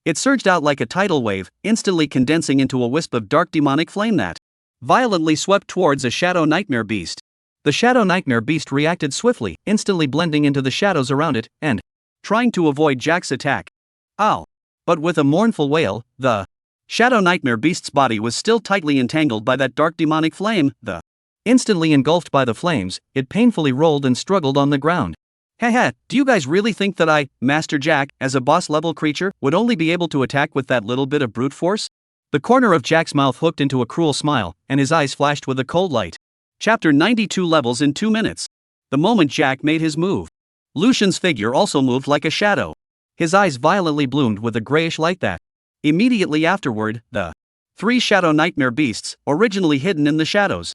It surged out like a tidal wave, instantly condensing into a wisp of dark demonic flame that violently swept towards a shadow nightmare beast. The shadow nightmare beast reacted swiftly, instantly blending into the shadows around it, and trying to avoid Jack's attack. Ow! But with a mournful wail, the shadow nightmare beast's body was still tightly entangled by that dark demonic flame. Instantly engulfed by the flames, it painfully rolled and struggled on the ground. Do you guys really think that I, Master Jack, as a boss-level creature, would only be able to attack with that little bit of brute force? The corner of Jack's mouth hooked into a cruel smile, and his eyes flashed with a cold light. Chapter 92 levels in 2 minutes. The moment Jack made his move, Lucian's figure also moved like a shadow. His eyes violently bloomed with a grayish light that immediately afterward, the 3 shadow nightmare beasts, originally hidden in the shadows,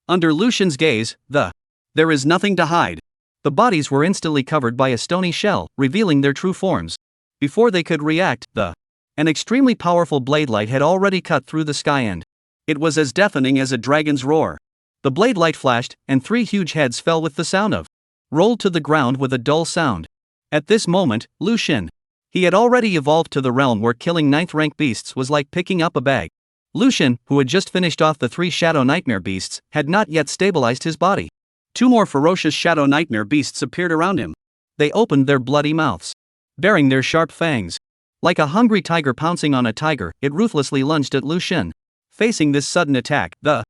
under Lucian's gaze, there is nothing to hide. The bodies were instantly covered by a stony shell, revealing their true forms. Before they could react, an extremely powerful blade light had already cut through the sky and it was as deafening as a dragon's roar. The blade light flashed, and 3 huge heads fell with the sound of rolled to the ground with a dull sound. At this moment, Lucian, he had already evolved to the realm where killing 9th rank beasts was like picking up a bag. Lucian, who had just finished off the 3 shadow nightmare beasts, had not yet stabilized his body. 2 more ferocious shadow nightmare beasts appeared around him. They opened their bloody mouths, baring their sharp fangs. Like a hungry tiger pouncing on a tiger, it ruthlessly lunged at Lucian. Facing this sudden attack, a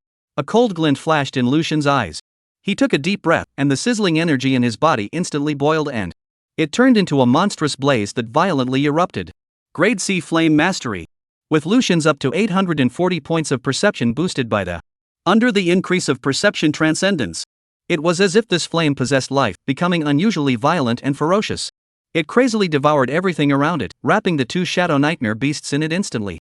cold glint flashed in Lucian's eyes. He took a deep breath, and the sizzling energy in his body instantly boiled and it turned into a monstrous blaze that violently erupted. Grade C Flame Mastery. With Lucian's up to 840 points of perception boosted by under the increase of perception transcendence. It was as if this flame possessed life, becoming unusually violent and ferocious. It crazily devoured everything around it, wrapping the 2 shadow nightmare beasts in it instantly.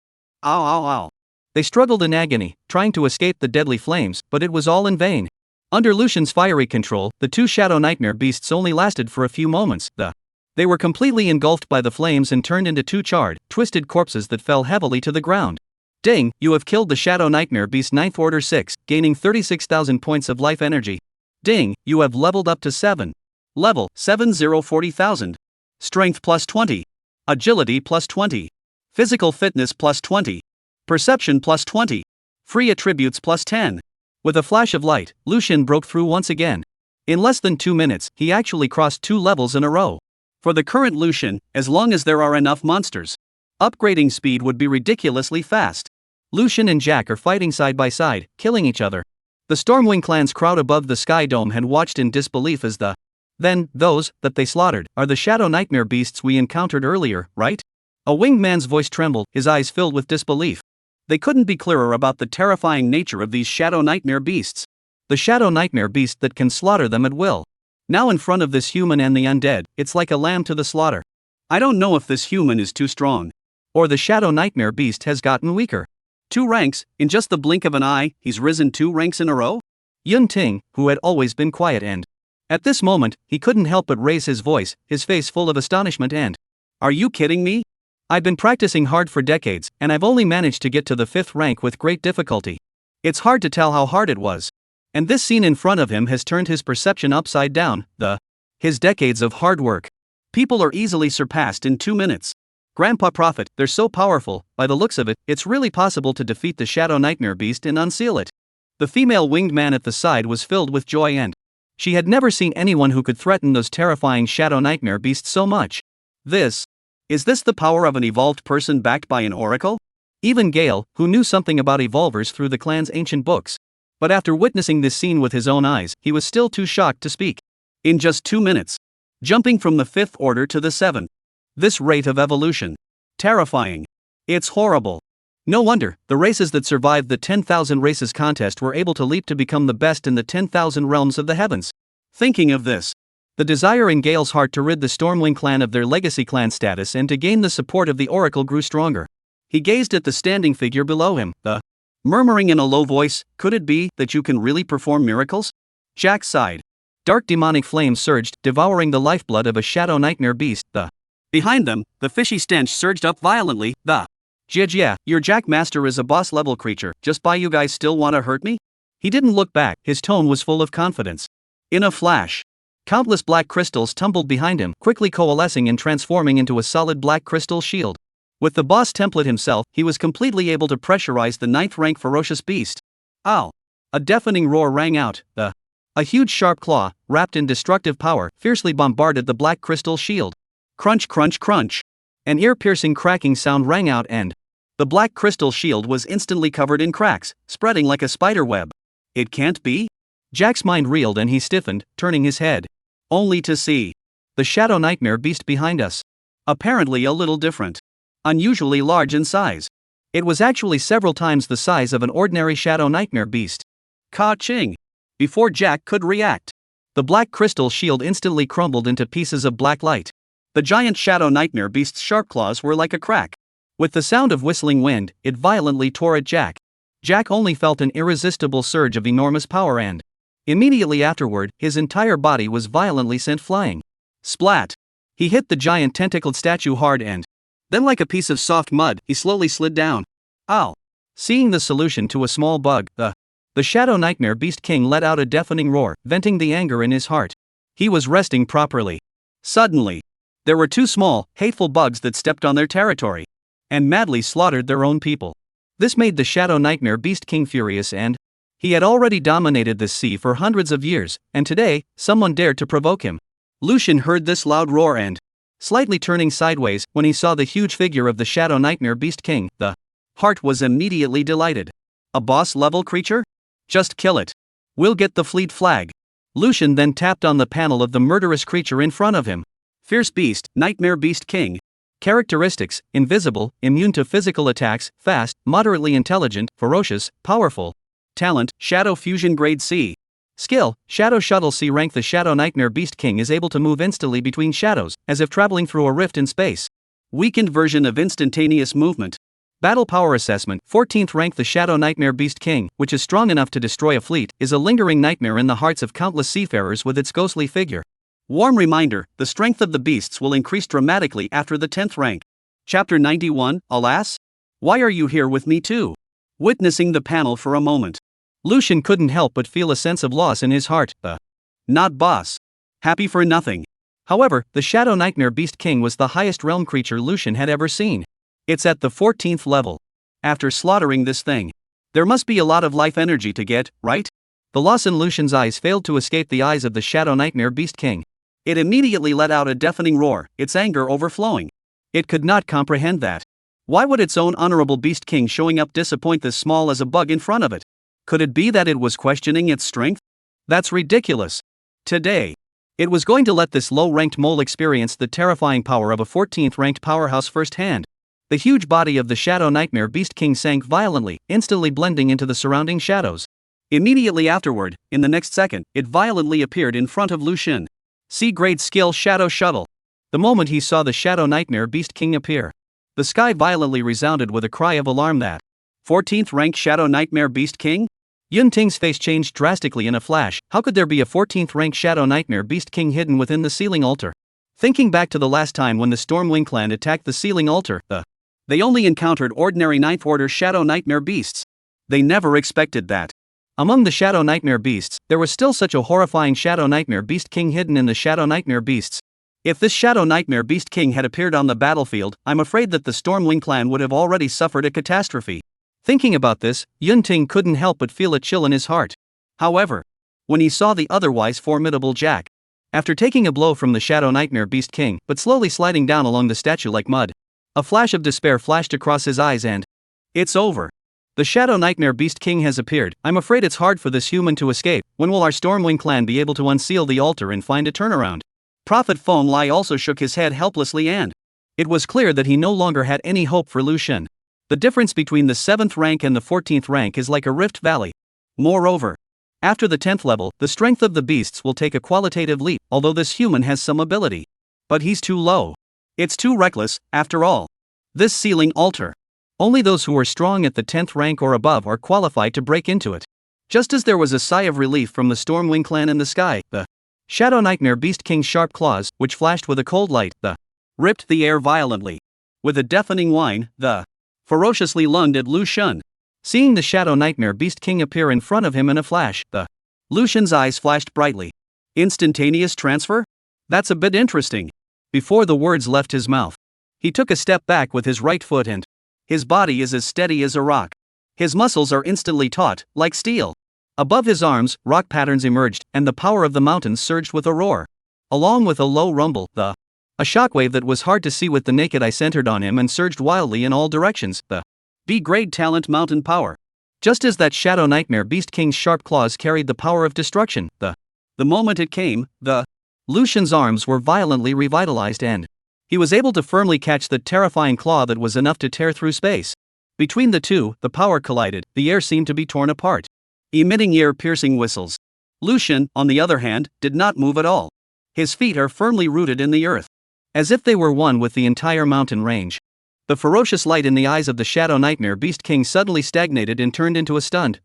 Ow. They struggled in agony, trying to escape the deadly flames, but it was all in vain. Under Lucian's fiery control, the two shadow nightmare beasts only lasted for a few moments. They were completely engulfed by the flames and turned into two charred, twisted corpses that fell heavily to the ground. Ding, you have killed the shadow nightmare beast 9th order 6, gaining 36,000 points of life energy. Ding, you have leveled up to 7. Level 7040,000. Strength plus 20. Agility plus 20. Physical fitness plus 20. Perception plus 20. Free attributes plus 10. With a flash of light, Lucian broke through once again. In less than 2 minutes, he actually crossed 2 levels in a row. For the current Lucian, as long as there are enough monsters, upgrading speed would be ridiculously fast. Lucian and Jack are fighting side by side, killing each other. The Stormwing clan's crowd above the Sky Dome had watched in disbelief as those that they slaughtered are the shadow nightmare beasts we encountered earlier, right? A winged man's voice trembled, his eyes filled with disbelief. They couldn't be clearer about the terrifying nature of these shadow nightmare beasts. The shadow nightmare beast that can slaughter them at will. Now in front of this human and the undead, it's like a lamb to the slaughter. I don't know if this human is too strong, or the shadow nightmare beast has gotten weaker. 2 ranks, in just the blink of an eye, he's risen 2 ranks in a row? Yun Ting, who had always been quiet at this moment, he couldn't help but raise his voice, his face full of astonishment and, "Are you kidding me? I've been practicing hard for decades, and I've only managed to get to the 5th rank with great difficulty. It's hard to tell how hard it was." And this scene in front of him has turned his perception upside down. His decades of hard work. People are easily surpassed in 2 minutes. Grandpa Prophet, they're so powerful, by the looks of it, it's really possible to defeat the shadow nightmare beast and unseal it. The female winged man at the side was filled with joy and she had never seen anyone who could threaten those terrifying shadow nightmare beasts so much. Is this the power of an evolved person backed by an oracle? Even Gale, who knew something about evolvers through the clan's ancient books. But after witnessing this scene with his own eyes, he was still too shocked to speak. In just 2 minutes. Jumping from the 5th order to the 7th. This rate of evolution. Terrifying. It's horrible. No wonder, the races that survived the 10,000 races contest were able to leap to become the best in the 10,000 realms of the heavens. Thinking of this, the desire in Gale's heart to rid the Stormwing clan of their legacy clan status and to gain the support of the oracle grew stronger. He gazed at the standing figure below him, murmuring in a low voice, "Could it be that you can really perform miracles?" Jack sighed. Dark demonic flames surged, devouring the lifeblood of a shadow nightmare beast. Behind them, the fishy stench surged up violently. Yeah, your Jack Master is a boss-level creature, just why you guys still wanna hurt me? He didn't look back, his tone was full of confidence. In a flash, countless black crystals tumbled behind him, quickly coalescing and transforming into a solid black crystal shield. With the boss template himself, he was completely able to pressurize the 9th rank ferocious beast. Ow! A deafening roar rang out. A huge sharp claw, wrapped in destructive power, fiercely bombarded the black crystal shield. Crunch, crunch, crunch. An ear-piercing cracking sound rang out and the black crystal shield was instantly covered in cracks, spreading like a spider web. It can't be? Jack's mind reeled and he stiffened, turning his head. Only to see the shadow nightmare beast behind us. Apparently a little different. Unusually large in size. It was actually several times the size of an ordinary shadow nightmare beast. Ka-ching! Before Jack could react, the black crystal shield instantly crumbled into pieces of black light. The giant shadow nightmare beast's sharp claws were like a crack. With the sound of whistling wind, it violently tore at Jack. Jack only felt an irresistible surge of enormous power and immediately afterward, his entire body was violently sent flying. Splat! He hit the giant tentacled statue hard and then like a piece of soft mud, he slowly slid down. Ow! Seeing the solution to a small bug, the shadow nightmare beast king let out a deafening roar, venting the anger in his heart. He was resting properly. Suddenly, there were 2 small, hateful bugs that stepped on their territory and madly slaughtered their own people. This made the shadow nightmare beast king furious and he had already dominated this sea for hundreds of years, and today, someone dared to provoke him. Lucian heard this loud roar and slightly turning sideways when he saw the huge figure of the shadow nightmare beast king, the heart was immediately delighted. A boss-level creature? Just kill it. We'll get the fleet flag. Lucian then tapped on the panel of the murderous creature in front of him. Fierce beast, nightmare beast king. Characteristics: invisible, immune to physical attacks, fast, moderately intelligent, ferocious, powerful. Talent: Shadow Fusion Grade C. Skill: Shadow Shuttle C rank. The Shadow Nightmare Beast King is able to move instantly between shadows, as if traveling through a rift in space. Weakened version of instantaneous movement. Battle Power Assessment 14th rank. The Shadow Nightmare Beast King, which is strong enough to destroy a fleet, is a lingering nightmare in the hearts of countless seafarers with its ghostly figure. Warm reminder, the strength of the beasts will increase dramatically after the 10th rank. Chapter 91, Alas? Why are you here with me too? Witnessing the panel for a moment, Lucian couldn't help but feel a sense of loss in his heart. Not boss. Happy for nothing. However, the Shadow Nightmare Beast King was the highest realm creature Lucian had ever seen. It's at the 14th level. After slaughtering this thing, there must be a lot of life energy to get, right? The loss in Lucian's eyes failed to escape the eyes of the Shadow Nightmare Beast King. It immediately let out a deafening roar, its anger overflowing. It could not comprehend that. Why would its own honorable Beast King showing up disappoint this small as a bug in front of it? Could it be that it was questioning its strength? That's ridiculous. Today, it was going to let this low-ranked mole experience the terrifying power of a 14th-ranked powerhouse firsthand. The huge body of the Shadow Nightmare Beast King sank violently, instantly blending into the surrounding shadows. Immediately afterward, in the next second, it violently appeared in front of Lucian. C-grade skill Shadow Shuttle. The moment he saw the Shadow Nightmare Beast King appear, the sky violently resounded with a cry of alarm. That 14th rank Shadow Nightmare Beast King? Yun Ting's face changed drastically in a flash. How could there be a 14th rank Shadow Nightmare Beast King hidden within the ceiling altar? Thinking back to the last time when the Stormwing clan attacked the ceiling altar, they only encountered ordinary 9th order Shadow Nightmare beasts. They never expected that. Among the Shadow Nightmare beasts, there was still such a horrifying Shadow Nightmare Beast King hidden in the Shadow Nightmare beasts. If this Shadow Nightmare Beast King had appeared on the battlefield, I'm afraid that the Stormwing clan would have already suffered a catastrophe. Thinking about this, Yun Ting couldn't help but feel a chill in his heart. However, when he saw the otherwise formidable Jack, after taking a blow from the Shadow Nightmare Beast King but slowly sliding down along the statue like mud, a flash of despair flashed across his eyes and, it's over. The Shadow Nightmare Beast King has appeared. I'm afraid it's hard for this human to escape. When will our Stormwing clan be able to unseal the altar and find a turnaround? Prophet Foam Lai also shook his head helplessly and it was clear that he no longer had any hope for Lucian. The difference between the 7th rank and the 14th rank is like a rift valley. Moreover, after the 10th level, the strength of the beasts will take a qualitative leap, although this human has some ability. But he's too low. It's too reckless, after all. This ceiling altar. Only those who are strong at the 10th rank or above are qualified to break into it. Just as there was a sigh of relief from the Stormwing clan in the sky, the Shadow Nightmare Beast King's sharp claws, which flashed with a cold light, ripped the air violently. With a deafening whine, ferociously lunged at Lucian. Seeing the Shadow Nightmare Beast King appear in front of him in a flash, Lucian's eyes flashed brightly. Instantaneous transfer? That's a bit interesting. Before the words left his mouth, he took a step back with his right foot and his body is as steady as a rock. His muscles are instantly taut, like steel. Above his arms, rock patterns emerged, and the power of the mountains surged with a roar. Along with a low rumble, a shockwave that was hard to see with the naked eye centered on him and surged wildly in all directions. B-grade talent mountain power. Just as that Shadow Nightmare Beast King's sharp claws carried the power of destruction, the moment it came, Lucian's arms were violently revitalized and he was able to firmly catch the terrifying claw that was enough to tear through space. Between the two, the power collided. The air seemed to be torn apart, emitting ear-piercing whistles. Lucian, on the other hand, did not move at all. His feet are firmly rooted in the earth, as if they were one with the entire mountain range. The ferocious light in the eyes of the Shadow Nightmare Beast King suddenly stagnated and turned into a stunned,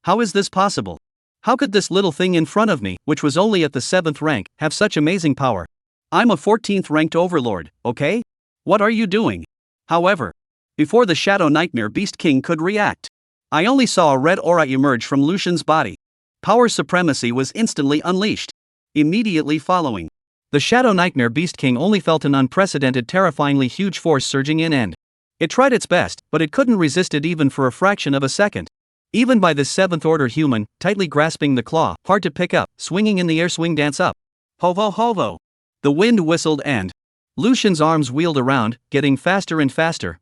How is this possible? How could this little thing in front of me, which was only at the 7th rank, have such amazing power? I'm a 14th ranked overlord, okay? What are you doing? However, before the Shadow Nightmare Beast King could react, I only saw a red aura emerge from Lucian's body. Power supremacy was instantly unleashed. Immediately following, the Shadow Nightmare Beast King only felt an unprecedented, terrifyingly huge force surging in and it tried its best, but it couldn't resist it even for a fraction of a second. Even by this 7th order human, tightly grasping the claw, hard to pick up, swinging in the air, swing dance up. Hovo hovo. The wind whistled and Lucian's arms wheeled around, getting faster and faster.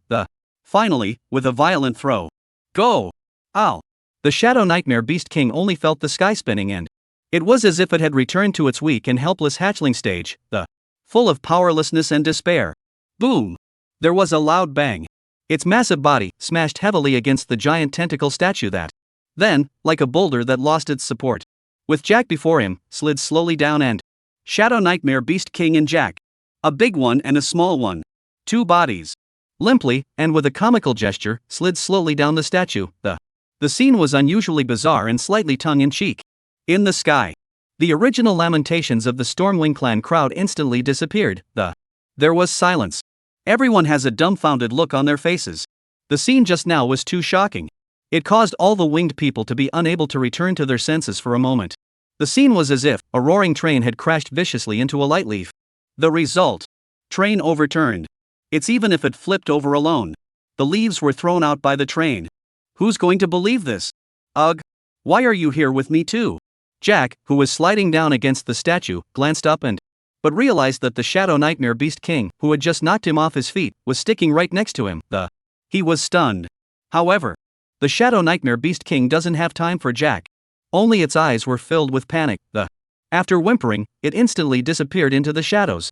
Finally, with a violent throw. Go! Ow! The Shadow Nightmare Beast King only felt the sky spinning and it was as if it had returned to its weak and helpless hatchling stage, full of powerlessness and despair. Boom! There was a loud bang. Its massive body smashed heavily against the giant tentacle statue that then, like a boulder that lost its support, with Jack before him, slid slowly down and Shadow Nightmare Beast King and Jack. A big one and a small one. Two bodies. limply, and with a comical gesture, slid slowly down the statue. The scene was unusually bizarre and slightly tongue-in-cheek. In the sky, the original lamentations of the Stormwing clan crowd instantly disappeared. There was silence. Everyone has a dumbfounded look on their faces. The scene just now was too shocking. It caused all the winged people to be unable to return to their senses for a moment. The scene was as if a roaring train had crashed viciously into a light leaf. The result: train overturned. It's even if it flipped over alone. The leaves were thrown out by the train. Who's going to believe this? Ugh. Why are you here with me too? Jack, who was sliding down against the statue, glanced up but realized that the Shadow Nightmare Beast King, who had just knocked him off his feet, was sticking right next to him. He was stunned. However, the Shadow Nightmare Beast King doesn't have time for Jack. Only its eyes were filled with panic. After whimpering, it instantly disappeared into the shadows.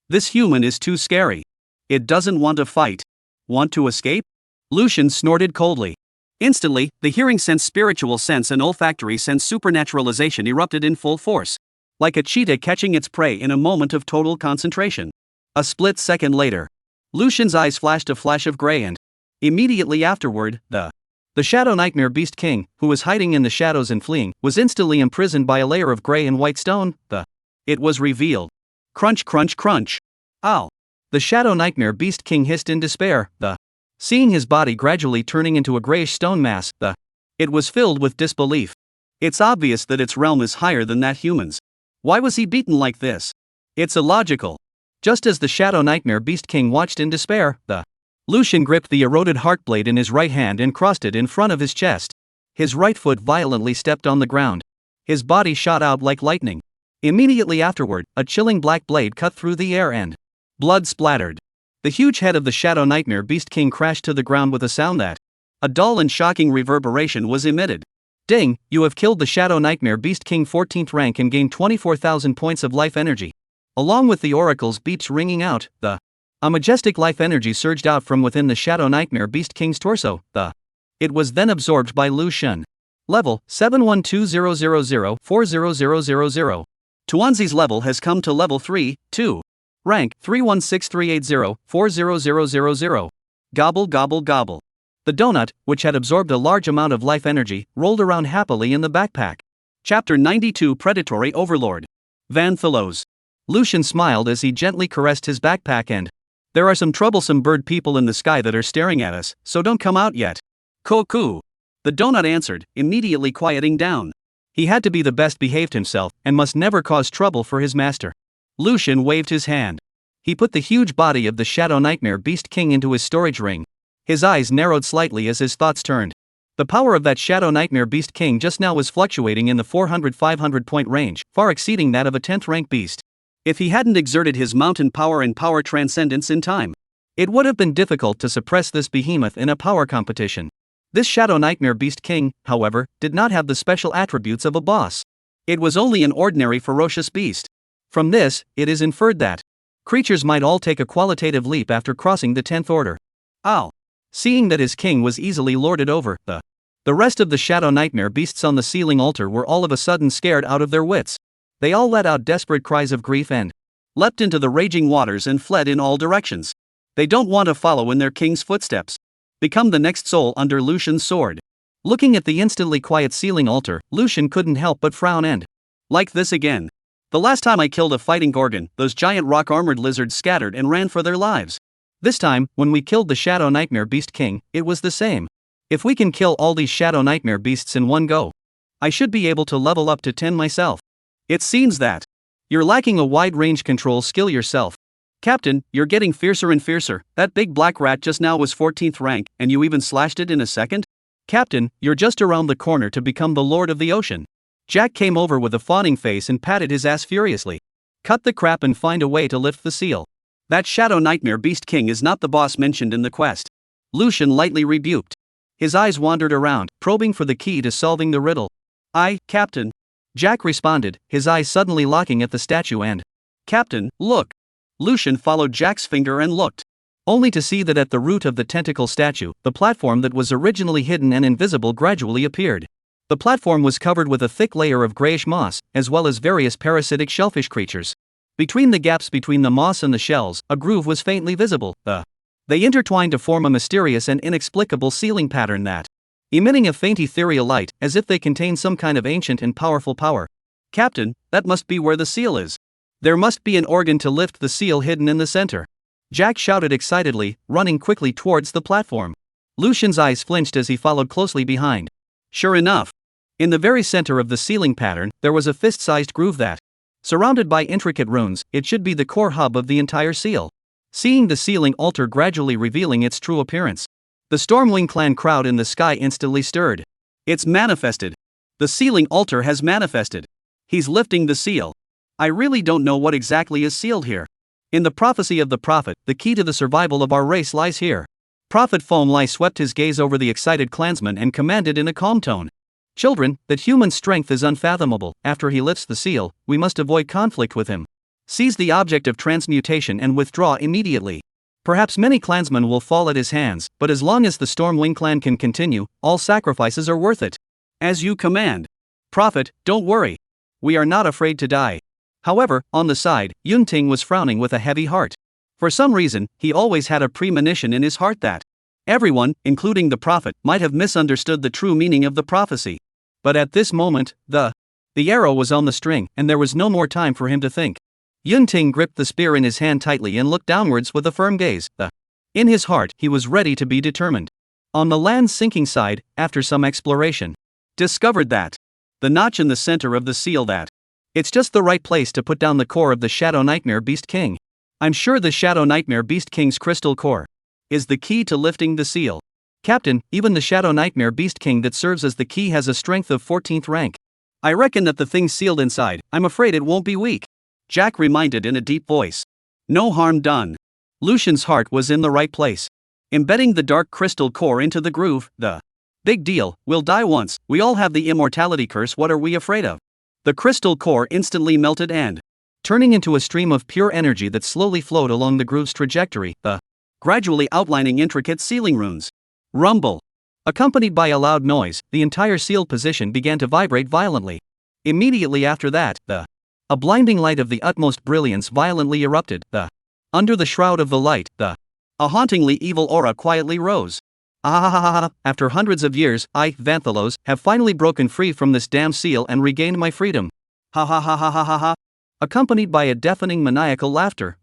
This human is too scary. It doesn't want to fight. Want to escape? Lucian snorted coldly. Instantly, the hearing sense, spiritual sense, and olfactory sense supernaturalization erupted in full force. Like a cheetah catching its prey in a moment of total concentration. A split second later, Lucian's eyes flashed a flash of gray, and immediately afterward, the Shadow Nightmare Beast King, who was hiding in the shadows and fleeing, was instantly imprisoned by a layer of gray and white stone. It was revealed. Crunch, crunch, crunch. Ow! The Shadow Nightmare Beast King hissed in despair. Seeing his body gradually turning into a grayish stone mass, it was filled with disbelief. It's obvious that its realm is higher than that human's. Why was he beaten like this? It's illogical. Just as the Shadow Nightmare Beast King watched in despair, Lucian gripped the eroded heartblade in his right hand and crossed it in front of his chest. His right foot violently stepped on the ground. His body shot out like lightning. Immediately afterward, a chilling black blade cut through the air and blood splattered. The huge head of the Shadow Nightmare Beast King crashed to the ground with a sound that a dull and shocking reverberation was emitted. Ding, you have killed the Shadow Nightmare Beast King 14th rank and gained 24,000 points of life energy. Along with the oracle's beeps ringing out, a majestic life energy surged out from within the Shadow Nightmare Beast King's torso. It was then absorbed by Lucian. Level 712000400000. Tuanzi's level has come to level 3, 2. Rank 316380400000. Gobble gobble gobble. The donut, which had absorbed a large amount of life energy, rolled around happily in the backpack. Chapter 92: Predatory Overlord. Van Thalos. Lucian smiled as he gently caressed his backpack and there are some troublesome bird people in the sky that are staring at us, so don't come out yet. Cuckoo. The donut answered, immediately quieting down. He had to be the best behaved himself and must never cause trouble for his master. Lucian waved his hand. He put the huge body of the Shadow Nightmare Beast King into his storage ring. His eyes narrowed slightly as his thoughts turned. The power of that Shadow Nightmare Beast King just now was fluctuating in the 400-500 point range, far exceeding that of a 10th rank beast. If he hadn't exerted his mountain power and power transcendence in time, it would have been difficult to suppress this behemoth in a power competition. This Shadow Nightmare Beast King, however, did not have the special attributes of a boss. It was only an ordinary ferocious beast. From this, it is inferred that creatures might all take a qualitative leap after crossing the 10th order. Ow! Seeing that his king was easily lorded over, the rest of the Shadow Nightmare beasts on the ceiling altar were all of a sudden scared out of their wits. They all let out desperate cries of grief and leapt into the raging waters and fled in all directions. They don't want to follow in their king's footsteps. Become the next soul under Lucian's sword. Looking at the instantly quiet ceiling altar, Lucian couldn't help but frown and like this again. The last time I killed a fighting gorgon, those giant rock-armored lizards scattered and ran for their lives. This time, when we killed the Shadow Nightmare Beast King, it was the same. If we can kill all these Shadow Nightmare beasts in one go, I should be able to level up to 10 myself. It seems that you're lacking a wide-range control skill yourself. Captain, you're getting fiercer and fiercer. That big black rat just now was 14th rank, and you even slashed it in a second? Captain, you're just around the corner to become the Lord of the Ocean. Jack came over with a fawning face and patted his ass furiously. Cut the crap and find a way to lift the seal. That Shadow Nightmare Beast King is not the boss mentioned in the quest. Lucian lightly rebuked. His eyes wandered around, probing for the key to solving the riddle. Captain. Jack responded, his eyes suddenly locking at the statue and Captain, look. Lucian followed Jack's finger and looked. Only to see that at the root of the tentacle statue, the platform that was originally hidden and invisible gradually appeared. The platform was covered with a thick layer of grayish moss, as well as various parasitic shellfish creatures. Between the gaps between the moss and the shells, a groove was faintly visible. The They intertwined to form a mysterious and inexplicable sealing pattern that, emitting a faint ethereal light, as if they contain some kind of ancient and powerful power. Captain, that must be where the seal is. There must be an organ to lift the seal hidden in the center. Jack shouted excitedly, running quickly towards the platform. Lucian's eyes flinched as he followed closely behind. Sure enough, in the very center of the sealing pattern, there was a fist-sized groove that, surrounded by intricate runes, it should be the core hub of the entire seal. Seeing the sealing altar gradually revealing its true appearance, the Stormwing clan crowd in the sky instantly stirred. It's manifested. The sealing altar has manifested. He's lifting the seal. I really don't know what exactly is sealed here. In the prophecy of the prophet, the key to the survival of our race lies here. Prophet Foamlai swept his gaze over the excited clansmen and commanded in a calm tone. Children, that human strength is unfathomable. After he lifts the seal, we must avoid conflict with him. Seize the object of transmutation and withdraw immediately. Perhaps many clansmen will fall at his hands, but as long as the Stormwing clan can continue, all sacrifices are worth it. As you command. Prophet, don't worry. We are not afraid to die. However, on the side, Yunting was frowning with a heavy heart. For some reason, he always had a premonition in his heart that everyone, including the prophet, might have misunderstood the true meaning of the prophecy. But at this moment, the arrow was on the string, and there was no more time for him to think. Yunting gripped the spear in his hand tightly and looked downwards with a firm gaze. In his heart, he was ready to be determined. On the land's sinking side, after some exploration, discovered that the notch in the center of the seal that it's just the right place to put down the core of the Shadow Nightmare Beast King. I'm sure the Shadow Nightmare Beast King's crystal core is the key to lifting the seal. Captain, even the Shadow Nightmare Beast King that serves as the key has a strength of 14th rank. I reckon that the thing's sealed inside. I'm afraid it won't be weak. Jack reminded in a deep voice. No harm done. Lucian's heart was in the right place. Embedding the dark crystal core into the groove, the big deal, we'll die once, we all have the immortality curse, what are we afraid of? The crystal core instantly melted and, turning into a stream of pure energy that slowly flowed along the groove's trajectory, gradually outlining intricate sealing runes. Rumble. Accompanied by a loud noise, the entire sealed position began to vibrate violently. Immediately after that, a blinding light of the utmost brilliance violently erupted. Under the shroud of the light, a hauntingly evil aura quietly rose. After hundreds of years, I, Vanthalos, have finally broken free from this damn seal and regained my freedom. Ha. Accompanied by a deafening maniacal laughter,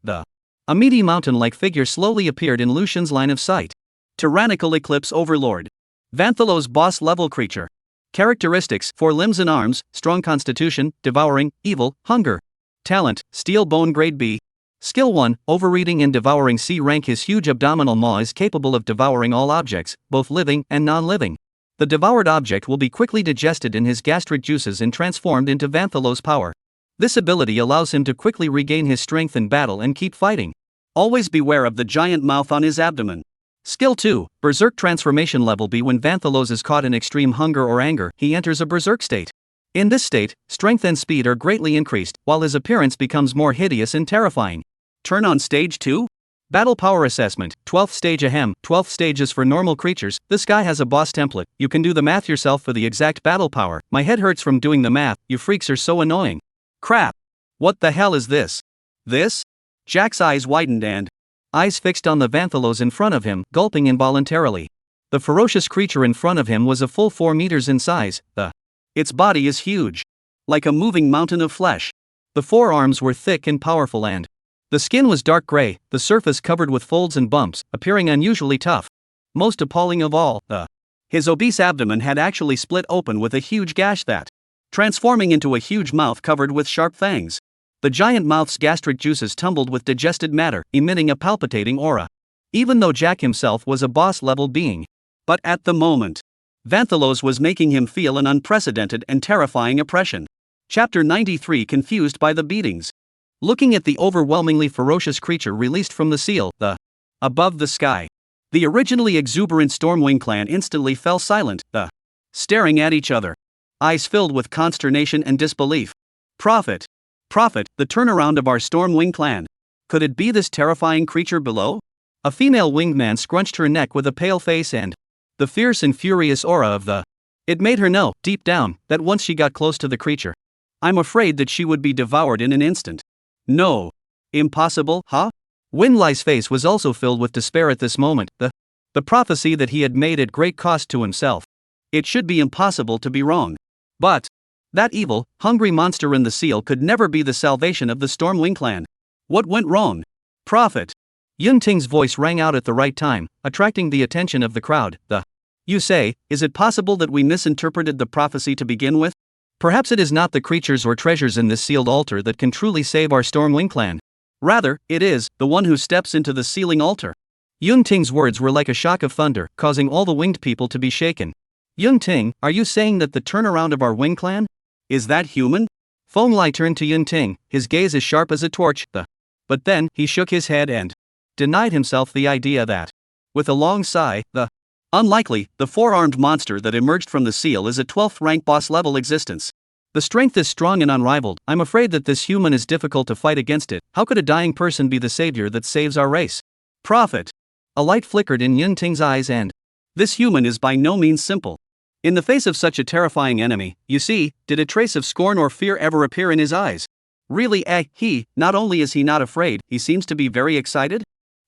a meaty mountain-like figure slowly appeared in Lucian's line of sight. Tyrannical Eclipse Overlord. Vanthalos boss-level creature. Characteristics: 4 limbs and arms, strong constitution, devouring, evil, hunger. Talent: steel bone grade B. Skill 1, overeating and devouring. C rank. His huge abdominal maw is capable of devouring all objects, both living and non-living. The devoured object will be quickly digested in his gastric juices and transformed into Vanthalos power. This ability allows him to quickly regain his strength in battle and keep fighting. Always beware of the giant mouth on his abdomen. Skill 2, Berserk transformation level B. When Vanthalos is caught in extreme hunger or anger, he enters a berserk state. In this state, strength and speed are greatly increased, while his appearance becomes more hideous and terrifying. Turn on stage 2? Battle power assessment, 12th stage. 12th stage is for normal creatures. This guy has a boss template. You can do the math yourself for the exact battle power. My head hurts from doing the math, you freaks are so annoying. Crap. What the hell is this? This? Jack's eyes widened and eyes fixed on the Vanthalos in front of him, gulping involuntarily. The ferocious creature in front of him was a full 4 meters in size. Its body is huge. Like a moving mountain of flesh. The forearms were thick and powerful and the skin was dark gray, the surface covered with folds and bumps, appearing unusually tough. Most appalling of all, his obese abdomen had actually split open with a huge gash that, transforming into a huge mouth covered with sharp fangs. The giant mouth's gastric juices tumbled with digested matter, emitting a palpitating aura. Even though Jack himself was a boss-level being. But at the moment, Vanthalos was making him feel an unprecedented and terrifying oppression. Chapter 93. Confused by the beatings. Looking at the overwhelmingly ferocious creature released from the seal, above the sky, the originally exuberant Stormwing clan instantly fell silent, staring at each other, eyes filled with consternation and disbelief. Prophet, the turnaround of our Stormwing clan. Could it be this terrifying creature below? A female winged man scrunched her neck with a pale face and the fierce and furious aura of it made her know, deep down, that once she got close to the creature, I'm afraid that she would be devoured in an instant. No. Impossible, huh? Winlai's face was also filled with despair at this moment, the prophecy that he had made at great cost to himself. It should be impossible to be wrong. But that evil, hungry monster in the seal could never be the salvation of the Stormwing clan. What went wrong? Prophet. Yun Ting's voice rang out at the right time, attracting the attention of the crowd. You say, is it possible that we misinterpreted the prophecy to begin with? Perhaps it is not the creatures or treasures in this sealed altar that can truly save our Stormwing clan. Rather, it is the one who steps into the sealing altar. Yun Ting's words were like a shock of thunder, causing all the winged people to be shaken. Yun Ting, are you saying that the turnaround of our wing clan? Is that human? Feng Lai turned to Yun Ting, his gaze as sharp as a torch. But then, he shook his head and denied himself the idea that. With a long sigh, unlikely, the four-armed monster that emerged from the seal is a 12th rank boss level existence. The strength is strong and unrivaled. I'm afraid that this human is difficult to fight against it. How could a dying person be the savior that saves our race? Prophet. A light flickered in Yun Ting's eyes and this human is by no means simple. In the face of such a terrifying enemy, you see, did a trace of scorn or fear ever appear in his eyes? Really, not only is he not afraid, he seems to be very excited?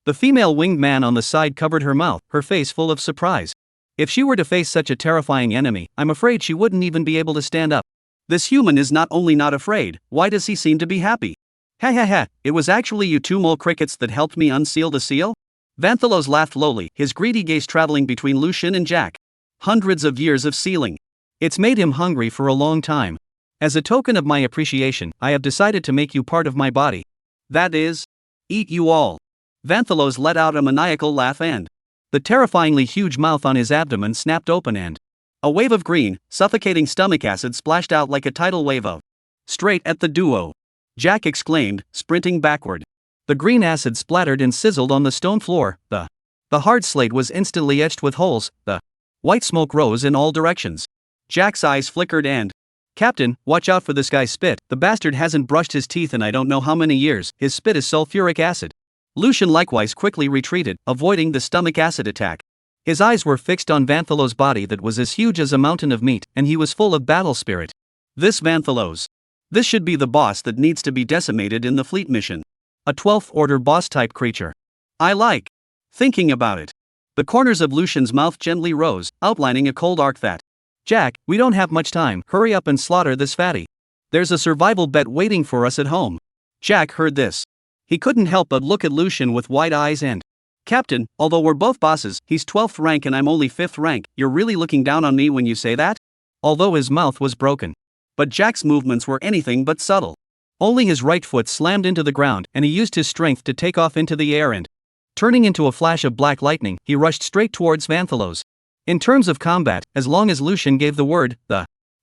The female winged man on the side covered her mouth, her face full of surprise. If she were to face such a terrifying enemy, I'm afraid she wouldn't even be able to stand up. This human is not only not afraid, why does he seem to be happy? It was actually you two mole crickets that helped me unseal the seal? Vanthalos laughed lowly, his greedy gaze traveling between Lucian and Jack. Hundreds of years of sealing. It's made him hungry for a long time. As a token of my appreciation, I have decided to make you part of my body. That is, eat you all. Vanthalos let out a maniacal laugh and the terrifyingly huge mouth on his abdomen snapped open and a wave of green, suffocating stomach acid splashed out like a tidal wave of straight at the duo. Jack exclaimed, sprinting backward. The green acid splattered and sizzled on the stone floor. The hard slate was instantly etched with holes. The white smoke rose in all directions. Jack's eyes flickered and Captain, watch out for this guy's spit. The bastard hasn't brushed his teeth in I don't know how many years. His spit is sulfuric acid. Lucian likewise quickly retreated, avoiding the stomach acid attack. His eyes were fixed on Vanthalos' body that was as huge as a mountain of meat, and he was full of battle spirit. This Vanthalos. This should be the boss that needs to be decimated in the fleet mission. A 12th order boss type creature. I like thinking about it. The corners of Lucian's mouth gently rose, outlining a cold arc that. Jack, we don't have much time, hurry up and slaughter this fatty. There's a survival bet waiting for us at home. Jack heard this. He couldn't help but look at Lucian with wide eyes and Captain, although we're both bosses, he's 12th rank and I'm only 5th rank, you're really looking down on me when you say that? Although his mouth was broken. But Jack's movements were anything but subtle. Only his right foot slammed into the ground and he used his strength to take off into the air and turning into a flash of black lightning, he rushed straight towards Vanthalos. In terms of combat, as long as Lucian gave the word,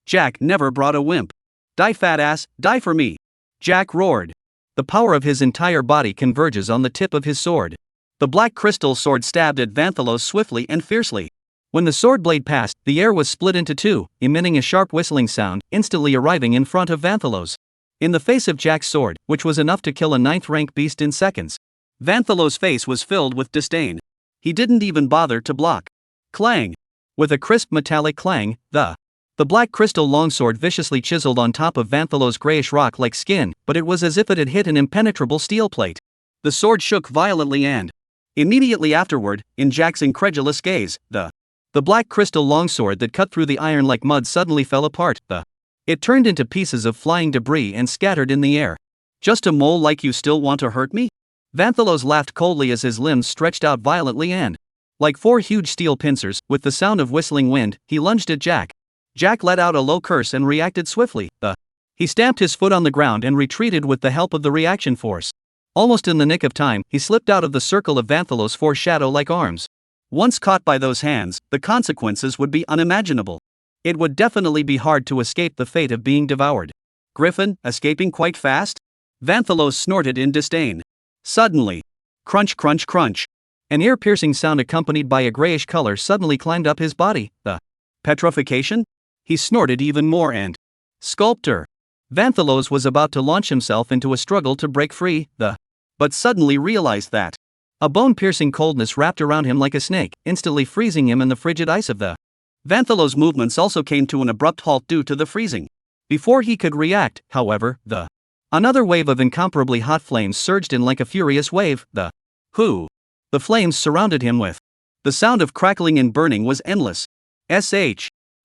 Jack never brought a wimp. Die fat ass, die for me. Jack roared. The power of his entire body converges on the tip of his sword. The black crystal sword stabbed at Vanthalos swiftly and fiercely. When the sword blade passed, the air was split into two, emitting a sharp whistling sound, instantly arriving in front of Vanthalos. In the face of Jack's sword, which was enough to kill a 9th rank beast in seconds, Vanthalos' face was filled with disdain. He didn't even bother to block. Clang! With a crisp metallic clang, the black crystal longsword viciously chiseled on top of Vanthalos' grayish rock-like skin, but it was as if it had hit an impenetrable steel plate. The sword shook violently and immediately afterward, in Jack's incredulous gaze, the black crystal longsword that cut through the iron like mud suddenly fell apart. It turned into pieces of flying debris and scattered in the air. Just a mole like you still want to hurt me? Vanthalos laughed coldly as his limbs stretched out violently and like 4 huge steel pincers, with the sound of whistling wind, he lunged at Jack. Jack let out a low curse and reacted swiftly. He stamped his foot on the ground and retreated with the help of the reaction force. Almost in the nick of time, he slipped out of the circle of Vanthalos' 4 shadow-like arms. Once caught by those hands, the consequences would be unimaginable. It would definitely be hard to escape the fate of being devoured. Griffin, escaping quite fast? Vanthalos snorted in disdain. Suddenly, crunch crunch crunch. An ear-piercing sound accompanied by a grayish color suddenly climbed up his body. Petrification? He snorted even more and Sculptor. Vanthalos was about to launch himself into a struggle to break free, but suddenly realized that a bone-piercing coldness wrapped around him like a snake, instantly freezing him in the frigid ice of Vanthalos' movements also came to an abrupt halt due to the freezing. Before he could react, however, Another wave of incomparably hot flames surged in like a furious wave. The flames surrounded him with. The sound of crackling and burning was endless.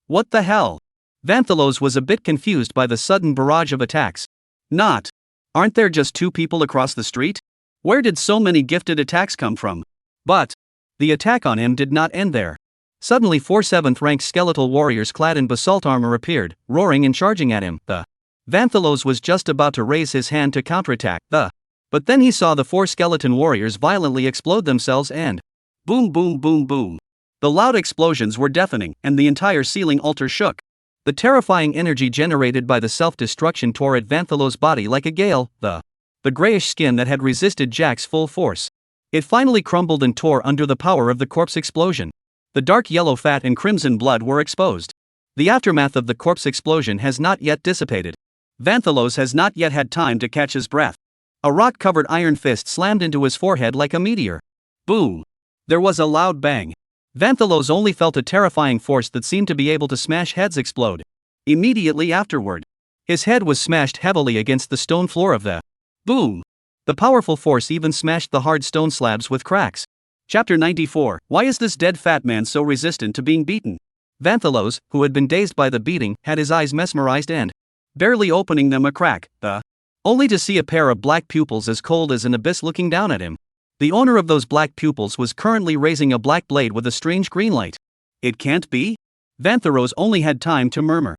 What the hell? Vanthalos was a bit confused by the sudden barrage of attacks. Aren't there just 2 people across the street? Where did so many gifted attacks come from? But the attack on him did not end there. Suddenly 4 7th-ranked skeletal warriors clad in basalt armor appeared, roaring and charging at him. Vanthalos was just about to raise his hand to counterattack. But then he saw the 4 skeleton warriors violently explode themselves and boom boom boom boom. The loud explosions were deafening, and the entire ceiling altar shook. The terrifying energy generated by the self-destruction tore at Vanthalos' body like a gale. The grayish skin that had resisted Jack's full force. It finally crumbled and tore under the power of the corpse explosion. The dark yellow fat and crimson blood were exposed. The aftermath of the corpse explosion has not yet dissipated. Vanthalos has not yet had time to catch his breath. A rock-covered iron fist slammed into his forehead like a meteor. Boom! There was a loud bang. Vanthalos only felt a terrifying force that seemed to be able to smash heads explode. Immediately afterward, his head was smashed heavily against the stone floor of the boom. The powerful force even smashed the hard stone slabs with cracks. Chapter 94. Why is this dead fat man so resistant to being beaten? Vanthalos, who had been dazed by the beating, had his eyes mesmerized and barely opening them a crack, only to see a pair of black pupils as cold as an abyss looking down at him. The owner of those black pupils was currently raising a black blade with a strange green light. It can't be? Vanthalos only had time to murmur.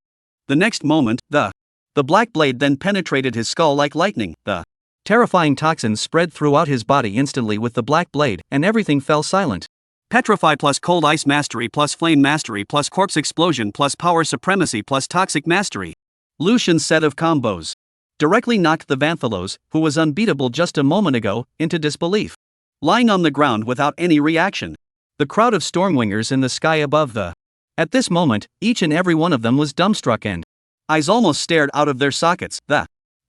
The next moment, the black blade then penetrated his skull like lightning. The terrifying toxins spread throughout his body instantly with the black blade, and everything fell silent. Petrify plus cold ice mastery plus flame mastery plus corpse explosion plus power supremacy plus toxic mastery. Lucian's set of combos directly knocked the Vanthalos, who was unbeatable just a moment ago, into disbelief. Lying on the ground without any reaction. The crowd of Stormwingers in the sky above At this moment, each and every one of them was dumbstruck and eyes almost stared out of their sockets.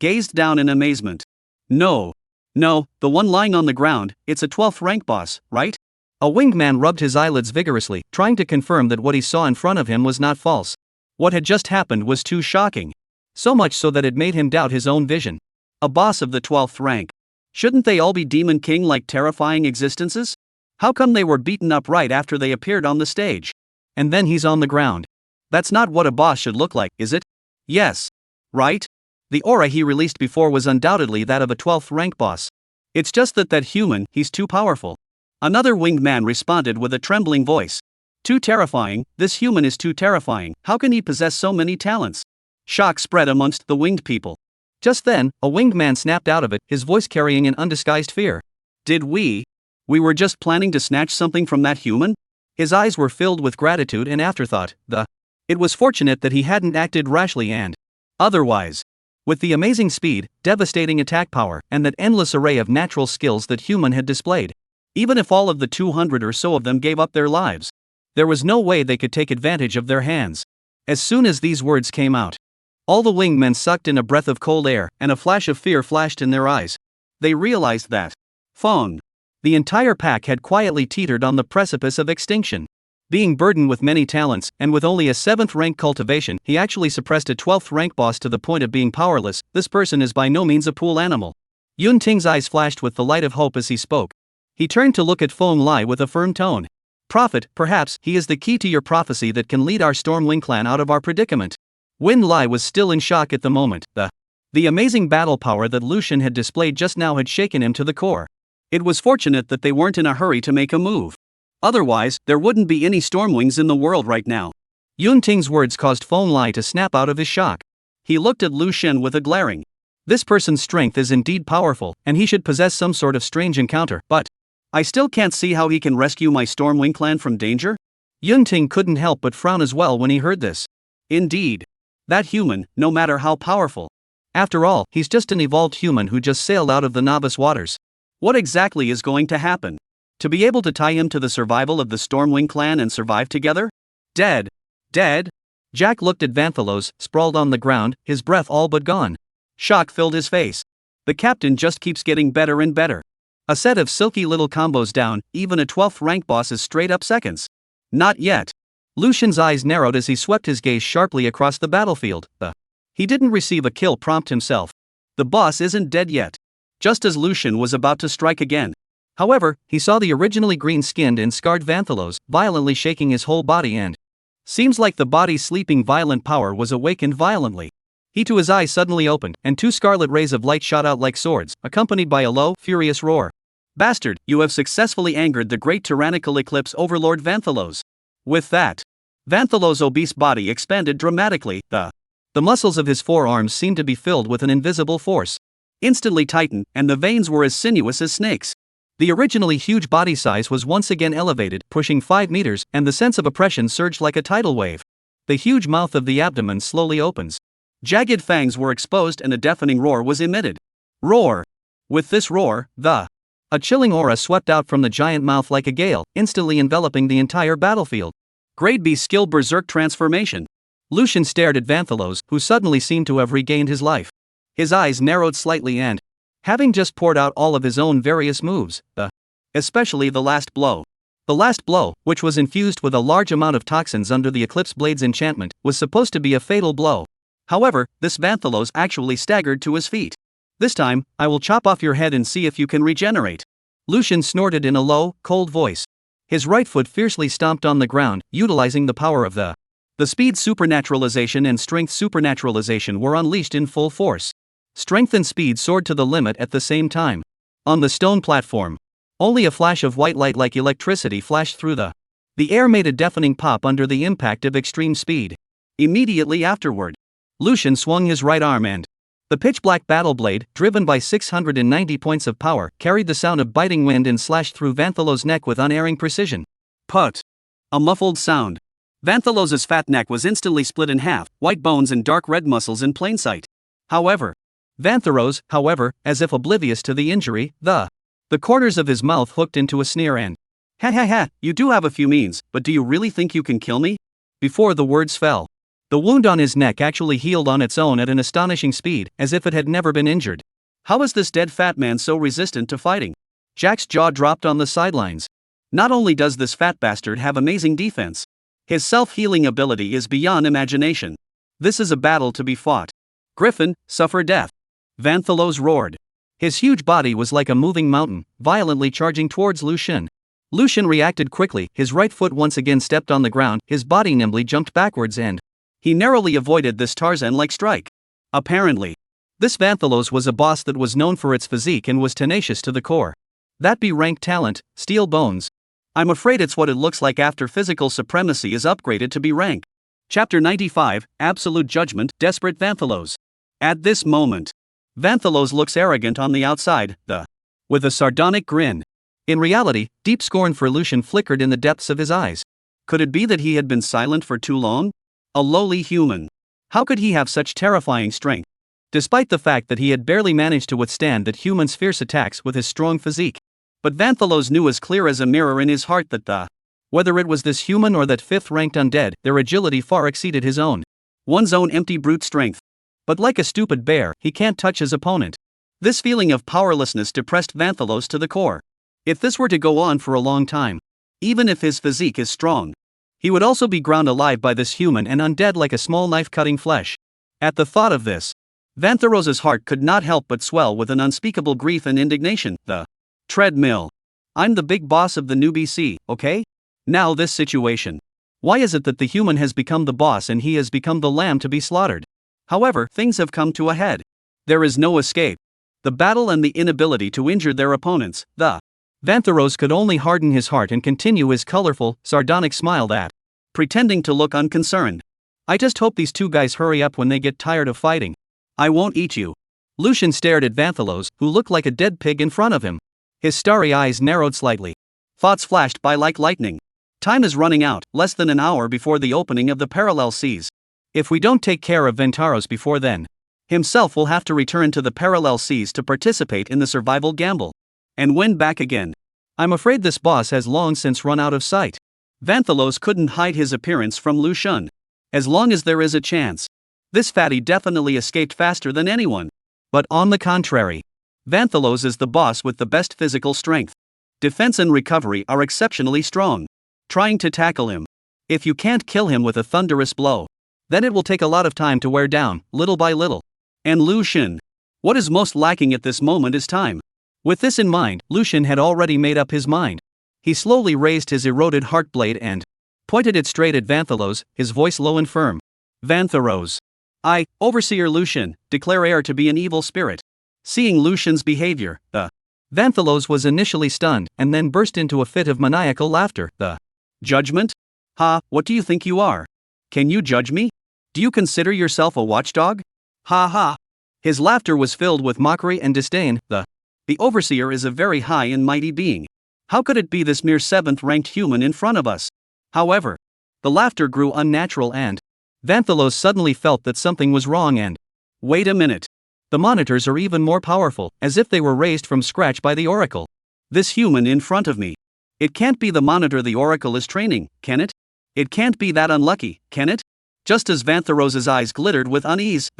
Gazed down in amazement. No, the one lying on the ground, it's a 12th rank boss, right? A winged man rubbed his eyelids vigorously, trying to confirm that what he saw in front of him was not false. What had just happened was too shocking. So much so that it made him doubt his own vision. A boss of the 12th rank. Shouldn't they all be Demon King-like terrifying existences? How come they were beaten up right after they appeared on the stage? And then he's on the ground. That's not what a boss should look like, is it? Yes. Right? The aura he released before was undoubtedly that of a 12th rank boss. It's just that human, he's too powerful. Another winged man responded with a trembling voice. Too terrifying, this human is too terrifying, how can he possess so many talents? Shock spread amongst the winged people. Just then, a winged man snapped out of it, his voice carrying an undisguised fear. Did we were just planning to snatch something from that human? His eyes were filled with gratitude and afterthought. It was fortunate that he hadn't acted rashly and otherwise. With the amazing speed, devastating attack power, and that endless array of natural skills that human had displayed. Even if all of the 200 or so of them gave up their lives, there was no way they could take advantage of their hands. As soon as these words came out, all the winged men sucked in a breath of cold air, and a flash of fear flashed in their eyes. They realized that the entire pack had quietly teetered on the precipice of extinction. Being burdened with many talents, and with only a 7th rank cultivation, he actually suppressed a 12th rank boss to the point of being powerless. This person is by no means a pool animal. Yun Ting's eyes flashed with the light of hope as he spoke. He turned to look at Feng Lai with a firm tone. Prophet, perhaps, he is the key to your prophecy that can lead our Stormwing clan out of our predicament. Wen Lai was still in shock at the moment. The amazing battle power that Lucian had displayed just now had shaken him to the core. It was fortunate that they weren't in a hurry to make a move. Otherwise, there wouldn't be any Stormwings in the world right now. Yun Ting's words caused Feng Lai to snap out of his shock. He looked at Lu Shen with a glaring. This person's strength is indeed powerful, and he should possess some sort of strange encounter, but I still can't see how he can rescue my Stormwing clan from danger? Yun Ting couldn't help but frown as well when he heard this. Indeed. That human, no matter how powerful. After all, he's just an evolved human who just sailed out of the novice waters. What exactly is going to happen? To be able to tie him to the survival of the Stormwing clan and survive together? Dead. Jack looked at Vanthalos, sprawled on the ground, his breath all but gone. Shock filled his face. The captain just keeps getting better and better. A set of silky little combos down, even a 12th rank boss is straight up seconds. Not yet. Lucian's eyes narrowed as he swept his gaze sharply across the battlefield. He didn't receive a kill prompt himself. The boss isn't dead yet. Just as Lucian was about to strike again. However, he saw the originally green-skinned and scarred Vanthalos violently shaking his whole body and seems like the body's sleeping violent power was awakened violently. His eyes suddenly opened, and two scarlet rays of light shot out like swords, accompanied by a low, furious roar. Bastard, you have successfully angered the great tyrannical eclipse overlord Vanthalos. With that, Vanthalos' obese body expanded dramatically. The muscles of his forearms seemed to be filled with an invisible force. Instantly tightened, and the veins were as sinuous as snakes. The originally huge body size was once again elevated, pushing 5 meters, and the sense of oppression surged like a tidal wave. The huge mouth of the abdomen slowly opens. Jagged fangs were exposed and a deafening roar was emitted. Roar! With this roar, a chilling aura swept out from the giant mouth like a gale, instantly enveloping the entire battlefield. Grade B skill berserk transformation. Lucian stared at Vanthalos, who suddenly seemed to have regained his life. His eyes narrowed slightly and, having just poured out all of his own various moves, especially the last blow. The last blow, which was infused with a large amount of toxins under the Eclipse Blade's enchantment, was supposed to be a fatal blow. However, this Vanthalos actually staggered to his feet. This time, I will chop off your head and see if you can regenerate. Lucian snorted in a low, cold voice. His right foot fiercely stomped on the ground, utilizing the power of the speed supernaturalization and strength supernaturalization were unleashed in full force. Strength and speed soared to the limit at the same time. On the stone platform, only a flash of white light like electricity flashed through the air made a deafening pop under the impact of extreme speed. Immediately afterward, Lucian swung his right arm and the pitch-black battle blade, driven by 690 points of power, carried the sound of biting wind and slashed through Vanthalos' neck with unerring precision. Put! A muffled sound. Vanthalos' fat neck was instantly split in half, white bones and dark red muscles in plain sight. However, Vanthalos, as if oblivious to the injury, the corners of his mouth hooked into a sneer and, "Ha ha ha, you do have a few means, but do you really think you can kill me?" Before the words fell, the wound on his neck actually healed on its own at an astonishing speed, as if it had never been injured. How is this dead fat man so resistant to fighting? Jack's jaw dropped on the sidelines. Not only does this fat bastard have amazing defense, his self-healing ability is beyond imagination. This is a battle to be fought. Griffin, suffer death. Vanthalos roared. His huge body was like a moving mountain, violently charging towards Lucian. Lucian reacted quickly, his right foot once again stepped on the ground, his body nimbly jumped backwards and he narrowly avoided this Tarzan-like strike. Apparently, this Vanthalos was a boss that was known for its physique and was tenacious to the core. That B-rank talent, steel bones. I'm afraid it's what it looks like after physical supremacy is upgraded to B-rank. Chapter 95, Absolute Judgment, Desperate Vanthalos. At this moment, Vanthalos looks arrogant on the outside, with a sardonic grin. In reality, deep scorn for Lucian flickered in the depths of his eyes. Could it be that he had been silent for too long? A lowly human. How could he have such terrifying strength? Despite the fact that he had barely managed to withstand that human's fierce attacks with his strong physique. But Vanthalos knew as clear as a mirror in his heart that whether it was this human or that fifth-ranked undead, their agility far exceeded his own. One's own empty brute strength. But like a stupid bear, he can't touch his opponent. This feeling of powerlessness depressed Vanthalos to the core. If this were to go on for a long time, even if his physique is strong, he would also be ground alive by this human and undead like a small knife cutting flesh. At the thought of this, Vantharos' heart could not help but swell with an unspeakable grief and indignation. The treadmill. I'm the big boss of the new BC, okay? Now this situation. Why is it that the human has become the boss and he has become the lamb to be slaughtered? However, things have come to a head. There is no escape. The battle and the inability to injure their opponents, Vantharos could only harden his heart and continue his colorful, sardonic smile pretending to look unconcerned. I just hope these two guys hurry up when they get tired of fighting. I won't eat you. Lucian stared at Vanthalos, who looked like a dead pig in front of him. His starry eyes narrowed slightly. Thoughts flashed by like lightning. Time is running out, less than an hour before the opening of the parallel seas. If we don't take care of Vantharos before then, himself will have to return to the parallel seas to participate in the survival gamble. And win back again. I'm afraid this boss has long since run out of sight. Vanthalos couldn't hide his appearance from Lucian. As long as there is a chance, this fatty definitely escaped faster than anyone. But on the contrary, Vanthalos is the boss with the best physical strength. Defense and recovery are exceptionally strong. Trying to tackle him. If you can't kill him with a thunderous blow, then it will take a lot of time to wear down, little by little. And Lucian. What is most lacking at this moment is time. With this in mind, Lucian had already made up his mind. He slowly raised his eroded heart blade and pointed it straight at Vanthalos, his voice low and firm. Vantharos. I, Overseer Lucian, declare heir to be an evil spirit. Seeing Lucian's behavior, Vanthalos was initially stunned and then burst into a fit of maniacal laughter. Judgment? Ha, what do you think you are? Can you judge me? Do you consider yourself a watchdog? Ha ha. His laughter was filled with mockery and disdain. The Overseer is a very high and mighty being. How could it be this mere 7th-ranked human in front of us? However, the laughter grew unnatural and Vanthalos suddenly felt that something was wrong and wait a minute. The monitors are even more powerful, as if they were raised from scratch by the Oracle. This human in front of me. It can't be the monitor the Oracle is training, can it? It can't be that unlucky, can it? Just as Vantharos's eyes glittered with unease,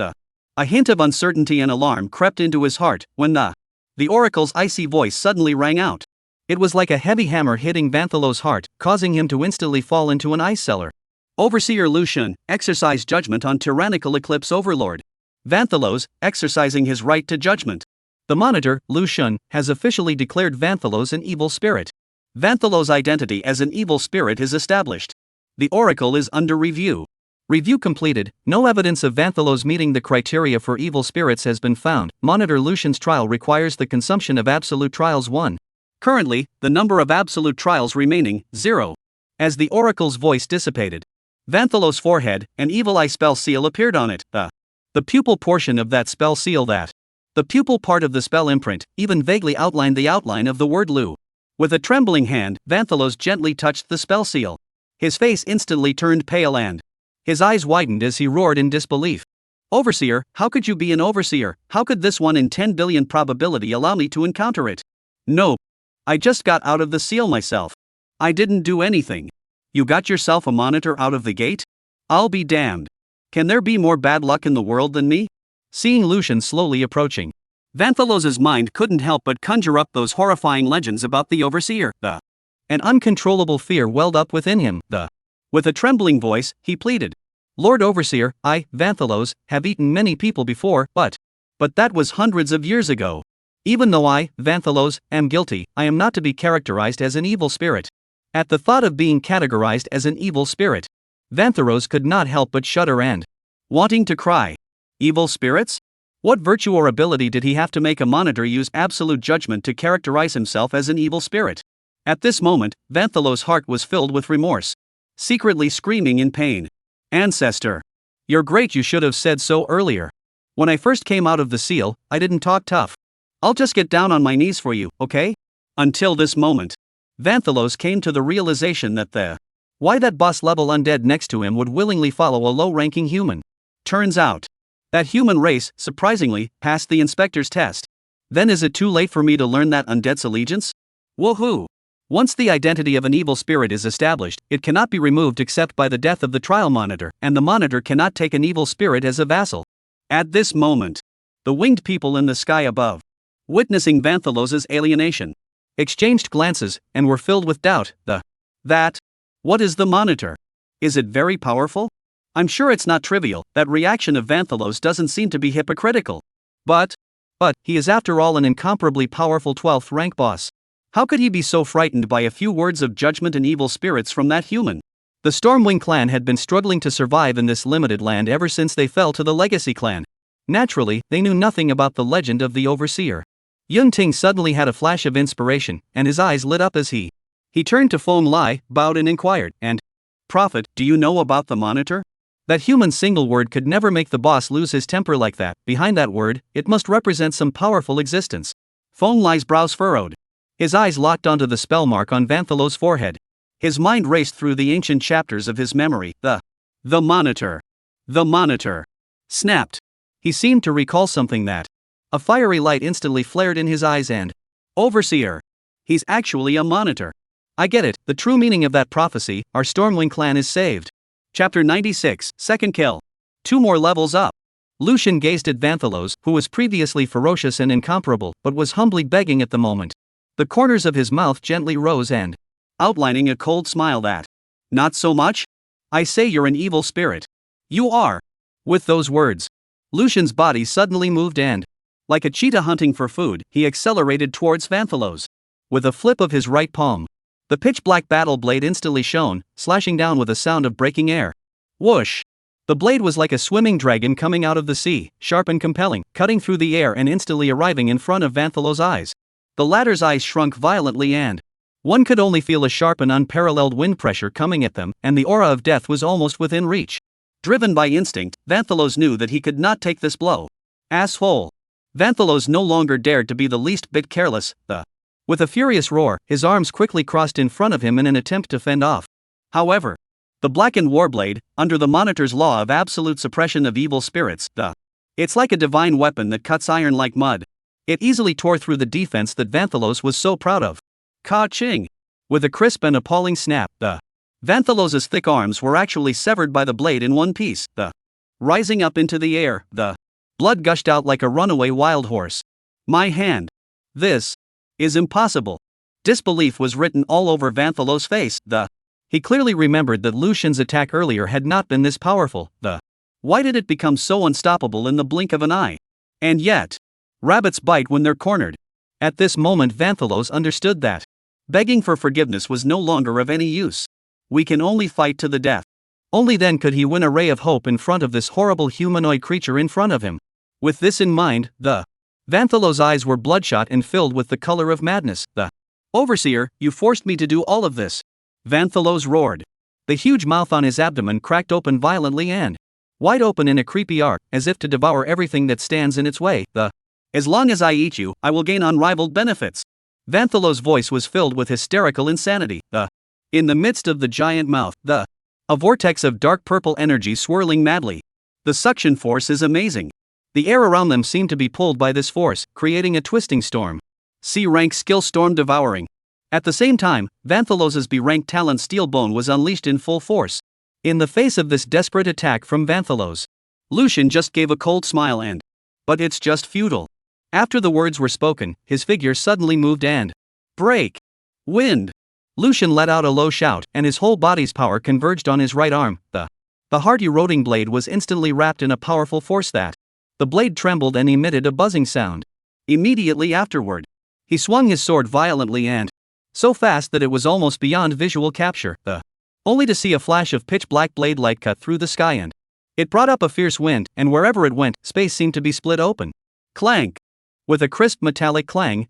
a hint of uncertainty and alarm crept into his heart when the Oracle's icy voice suddenly rang out. It was like a heavy hammer hitting Vanthalos' heart, causing him to instantly fall into an ice cellar. Overseer Lucian, exercise judgment on tyrannical Eclipse Overlord. Vanthalos, exercising his right to judgment. The monitor, Lucian, has officially declared Vanthalos an evil spirit. Vanthalos' identity as an evil spirit is established. The Oracle is under review. Review completed, no evidence of Vanthalos meeting the criteria for evil spirits has been found. Monitor Lucian's trial requires the consumption of absolute trials 1. Currently, the number of absolute trials remaining, 0. As the Oracle's voice dissipated, Vanthalos' forehead, an evil eye spell seal appeared on it. The pupil portion of that spell seal the pupil part of the spell imprint, even vaguely outlined the outline of the word Lu. With a trembling hand, Vanthalos gently touched the spell seal. His face instantly turned pale and his eyes widened as he roared in disbelief. Overseer, how could you be an overseer? How could this 1 in 10 billion probability allow me to encounter it? No. I just got out of the seal myself. I didn't do anything. You got yourself a monitor out of the gate? I'll be damned. Can there be more bad luck in the world than me? Seeing Lucian slowly approaching, Vanthalos's mind couldn't help but conjure up those horrifying legends about the Overseer. An uncontrollable fear welled up within him. With a trembling voice, he pleaded. Lord Overseer, I, Vanthalos, have eaten many people before, but that was hundreds of years ago. Even though I, Vanthalos, am guilty, I am not to be characterized as an evil spirit. At the thought of being categorized as an evil spirit, Vantharos could not help but shudder and wanting to cry. Evil spirits? What virtue or ability did he have to make a monitor use absolute judgment to characterize himself as an evil spirit? At this moment, Vanthalos' heart was filled with remorse, secretly screaming in pain. Ancestor! You're great, you should have said so earlier. When I first came out of the seal, I didn't talk tough. I'll just get down on my knees for you, okay? Until this moment, Vanthalos came to the realization that why that boss-level undead next to him would willingly follow a low-ranking human. Turns out, that human race, surprisingly, passed the inspector's test. Then is it too late for me to learn that undead's allegiance? Woohoo! Once the identity of an evil spirit is established, it cannot be removed except by the death of the trial monitor, and the monitor cannot take an evil spirit as a vassal. At this moment, the winged people in the sky above, witnessing Vanthalos's alienation, exchanged glances and were filled with doubt. What is the monitor? Is it very powerful? I'm sure it's not trivial. That reaction of Vanthalos doesn't seem to be hypocritical. But he is after all an incomparably powerful 12th rank boss. How could he be so frightened by a few words of judgment and evil spirits from that human? The Stormwing clan had been struggling to survive in this limited land ever since they fell to the Legacy clan. Naturally, they knew nothing about the legend of the Overseer. Yun Ting suddenly had a flash of inspiration, and his eyes lit up as he turned to Feng Lai, bowed and inquired, and, Prophet, do you know about the monitor? That human single word could never make the boss lose his temper like that. Behind that word, it must represent some powerful existence. Feng Lai's brows furrowed. His eyes locked onto the spell mark on Vanthalos' forehead. His mind raced through the ancient chapters of his memory. The monitor. The monitor. Snapped. He seemed to recall something that. A fiery light instantly flared in his eyes and. Overseer. He's actually a monitor. I get it, the true meaning of that prophecy, our Stormwing clan is saved. Chapter 96, Second Kill. 2 more levels up. Lucian gazed at Vanthalos, who was previously ferocious and incomparable, but was humbly begging at the moment. The corners of his mouth gently rose and, outlining a cold smile that, not so much? I say you're an evil spirit. You are. With those words, Lucian's body suddenly moved and Like a cheetah hunting for food, he accelerated towards Vanthalos. With a flip of his right palm, the pitch-black battle blade instantly shone, slashing down with a sound of breaking air. Whoosh! The blade was like a swimming dragon coming out of the sea, sharp and compelling, cutting through the air and instantly arriving in front of Vanthalos' eyes. The latter's eyes shrunk violently and one could only feel a sharp and unparalleled wind pressure coming at them, and the aura of death was almost within reach. Driven by instinct, Vanthalos knew that he could not take this blow. Asshole! Vanthalos no longer dared to be the least bit careless. With a furious roar, his arms quickly crossed in front of him in an attempt to fend off. However, the blackened warblade, under the Monitor's law of absolute suppression of evil spirits, it's like a divine weapon that cuts iron like mud. It easily tore through the defense that Vanthalos was so proud of. Ka-ching! With a crisp and appalling snap, Vanthalos' thick arms were actually severed by the blade in one piece. Rising up into the air, the blood gushed out like a runaway wild horse. My hand! This is impossible. Disbelief was written all over Vanthalos' face. He clearly remembered that Lucian's attack earlier had not been this powerful. Why did it become so unstoppable in the blink of an eye? And yet, rabbits bite when they're cornered. At this moment Vanthalos understood that begging for forgiveness was no longer of any use. We can only fight to the death. Only then could he win a ray of hope in front of this horrible humanoid creature in front of him. With this in mind, Vanthalos' eyes were bloodshot and filled with the color of madness. Overseer, you forced me to do all of this. Vanthalos roared. The huge mouth on his abdomen cracked open violently and wide open in a creepy arc, as if to devour everything that stands in its way. As long as I eat you, I will gain unrivaled benefits. Vanthalos' voice was filled with hysterical insanity. In the midst of the giant mouth, a vortex of dark purple energy swirling madly. The suction force is amazing. The air around them seemed to be pulled by this force, creating a twisting storm. C-rank skill storm devouring. At the same time, Vanthalos' B-rank talent Steel Bone was unleashed in full force. In the face of this desperate attack from Vanthalos, Lucian just gave a cold smile and but it's just futile. After the words were spoken, his figure suddenly moved and break. Wind! Lucian let out a low shout, and his whole body's power converged on his right arm. The heart-eroding blade was instantly wrapped in a powerful force that the blade trembled and emitted a buzzing sound. Immediately afterward, he swung his sword violently and so fast that it was almost beyond visual capture. Only to see a flash of pitch-black blade light cut through the sky and it brought up a fierce wind, and wherever it went, space seemed to be split open. Clank! With a crisp metallic clang,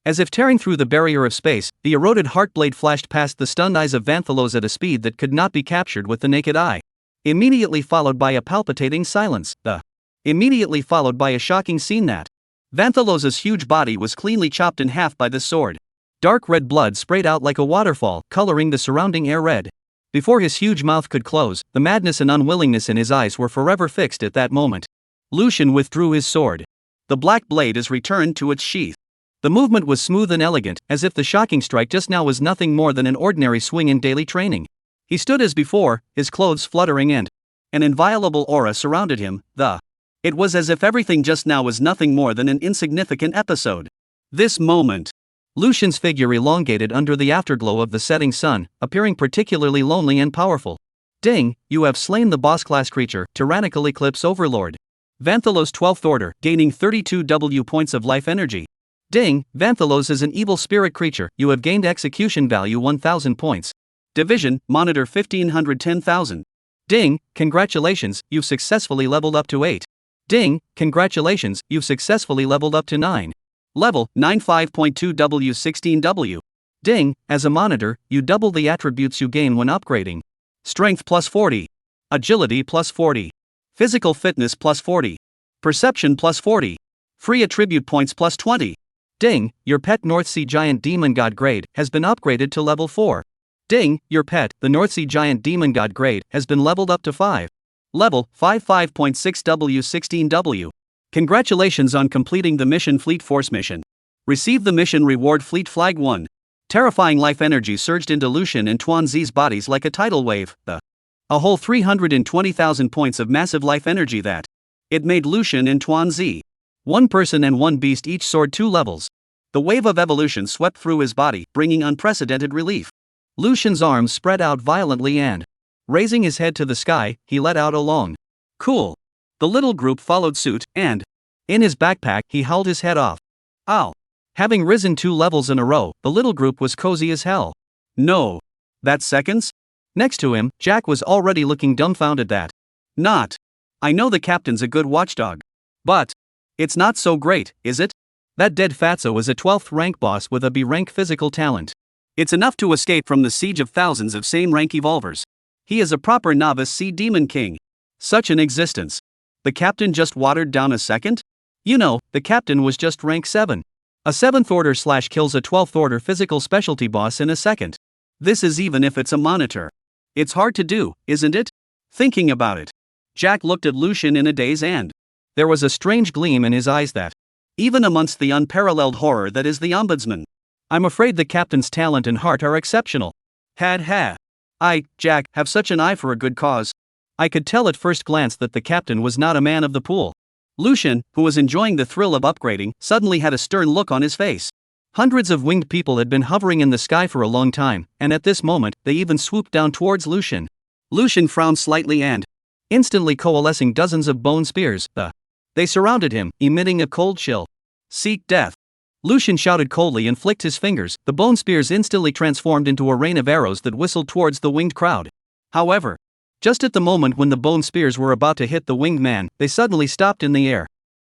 as if tearing through the barrier of space, the eroded heart blade flashed past the stunned eyes of Vanthalos at a speed that could not be captured with the naked eye. Immediately followed by a palpitating silence. Immediately followed by a shocking scene that Vanthalos' huge body was cleanly chopped in half by this sword. Dark red blood sprayed out like a waterfall, coloring the surrounding air red. Before his huge mouth could close, the madness and unwillingness in his eyes were forever fixed at that moment. Lucian withdrew his sword. The black blade is returned to its sheath. The movement was smooth and elegant, as if the shocking strike just now was nothing more than an ordinary swing in daily training. He stood as before, his clothes fluttering and an inviolable aura surrounded him. It was as if everything just now was nothing more than an insignificant episode. This moment, Lucian's figure elongated under the afterglow of the setting sun, appearing particularly lonely and powerful. Ding, you have slain the boss-class creature, Tyrannical Eclipse Overlord. Vanthalos 12th Order, gaining 32 W points of life energy. Ding, Vanthalos is an evil spirit creature, you have gained execution value 1000 points. Division, Monitor 1510,000. Ding, congratulations, you've successfully leveled up to 8. Ding, congratulations, you've successfully leveled up to 9. Level, 95.2 W 16 W. Ding, as a monitor, you double the attributes you gain when upgrading. Strength plus 40. Agility plus 40. Physical fitness plus 40. Perception plus 40. Free attribute points plus 20. Ding, your pet North Sea Giant Demon God grade has been upgraded to level 4. Ding, your pet, the North Sea Giant Demon God grade, has been leveled up to 5. Level, 55.6 W 16 W. Congratulations on completing the Mission Fleet Force mission. Receive the mission reward Fleet Flag 1. Terrifying life energy surged into Lucian and Tuan Zi's bodies like a tidal wave. A whole 320,000 points of massive life energy that it made Lucian and Tuan Zi. One person and one beast each soared 2 levels. The wave of evolution swept through his body, bringing unprecedented relief. Lucian's arms spread out violently and, raising his head to the sky, he let out a long, cool. The little group followed suit, and In his backpack, he held his head off. Ow. Having risen 2 levels in a row, the little group was cozy as hell. No. That's seconds? Next to him, Jack was already looking dumbfounded that. Not. I know the captain's a good watchdog. But. It's not so great, is it? That dead fatso is a 12th rank boss with a B rank physical talent. It's enough to escape from the siege of thousands of same rank evolvers. He is a proper novice sea demon king. Such an existence. The captain just watered down a second? You know, the captain was just rank 7. A 7th order / kills a 12th order physical specialty boss in a second. This is even if it's a monitor. It's hard to do, isn't it? Thinking about it. Jack looked at Lucian in a daze and there was a strange gleam in his eyes that, even amongst the unparalleled horror that is the ombudsman, I'm afraid the captain's talent and heart are exceptional. Ha. I, Jack, have such an eye for a good cause. I could tell at first glance that the captain was not a man of the pool. Lucian, who was enjoying the thrill of upgrading, suddenly had a stern look on his face. Hundreds of winged people had been hovering in the sky for a long time, and at this moment, they even swooped down towards Lucian. Lucian frowned slightly and, instantly coalescing dozens of bone spears, they surrounded him, emitting a cold chill. Seek death. Lucian shouted coldly and flicked his fingers. The bone spears instantly transformed into a rain of arrows that whistled towards the winged crowd. However, just at the moment when the bone spears were about to hit the winged man, they suddenly stopped in the air.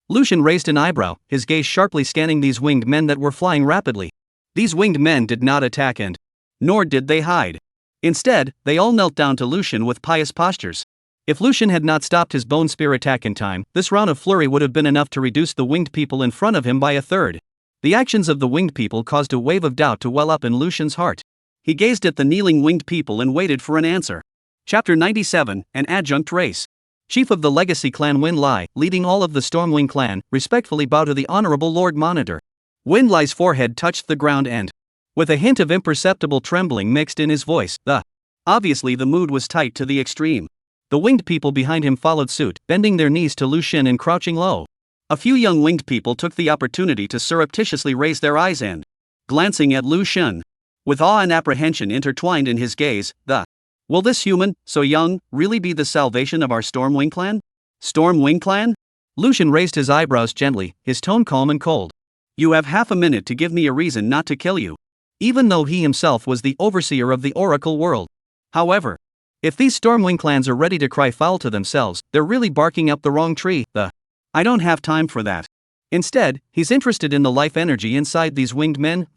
Lucian raised an eyebrow, his gaze sharply scanning these winged men that were flying rapidly. These winged men did not attack and, nor did they hide. Instead, they all knelt down to Lucian with pious postures. If Lucian had not stopped his bone spear attack in time, this round of flurry would have been enough to reduce the winged people in front of him by a third. The actions of the winged people caused a wave of doubt to well up in Lucian's heart. He gazed at the kneeling winged people and waited for an answer. Chapter 97, An Adjunct Race. Chief of the Legacy Clan Win Lai, leading all of the Stormwing clan, respectfully bowed to the Honorable Lord Monitor. Win Lai's forehead touched the ground and, with a hint of imperceptible trembling mixed in his voice, obviously the mood was tight to the extreme. The winged people behind him followed suit, bending their knees to Lucian and crouching low. A few young winged people took the opportunity to surreptitiously raise their eyes and, glancing at Lucian, with awe and apprehension intertwined in his gaze, will this human, so young, really be the salvation of our Stormwing clan? Stormwing clan? Lucian raised his eyebrows gently, his tone calm and cold. You have half a minute to give me a reason not to kill you. Even though he himself was the overseer of the Oracle world. However, if these Stormwing clans are ready to cry foul to themselves, they're really barking up the wrong tree. I don't have time for that. Instead, he's interested in the life energy inside these winged men,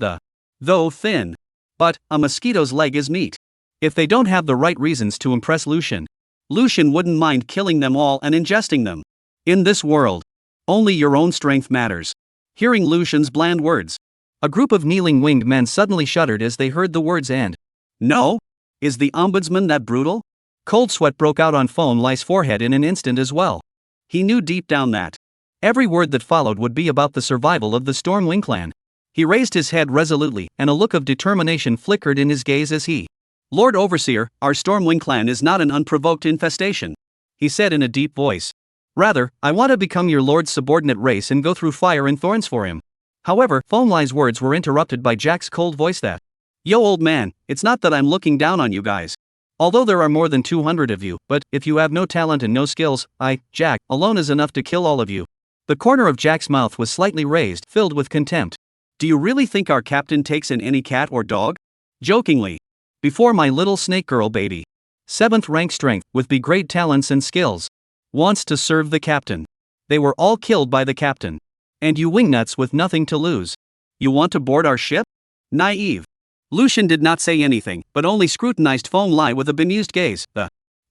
though thin. But a mosquito's leg is meat. If they don't have the right reasons to impress Lucian wouldn't mind killing them all and ingesting them. In this world, only your own strength matters. Hearing Lucian's bland words, a group of kneeling winged men suddenly shuddered as they heard the words and, no? Is the ombudsman that brutal? Cold sweat broke out on Win Lai's forehead in an instant as well. He knew deep down that every word that followed would be about the survival of the Stormwing clan. He raised his head resolutely, and a look of determination flickered in his gaze as he, Lord Overseer, our Stormwing clan is not an unprovoked infestation, he said in a deep voice. Rather, I want to become your lord's subordinate race and go through fire and thorns for him. However, Win Lai's words were interrupted by Jack's cold voice that, yo old man, it's not that I'm looking down on you guys. Although there are more than 200 of you, but if you have no talent and no skills, Jack, alone is enough to kill all of you. The corner of Jack's mouth was slightly raised, filled with contempt. Do you really think our captain takes in any cat or dog? Jokingly. Before my little snake girl baby. 7th rank strength, with great talents and skills. Wants to serve the captain. They were all killed by the captain. And you wingnuts with nothing to lose. You want to board our ship? Naive. Lucian did not say anything, but only scrutinized Win Lai with a bemused gaze.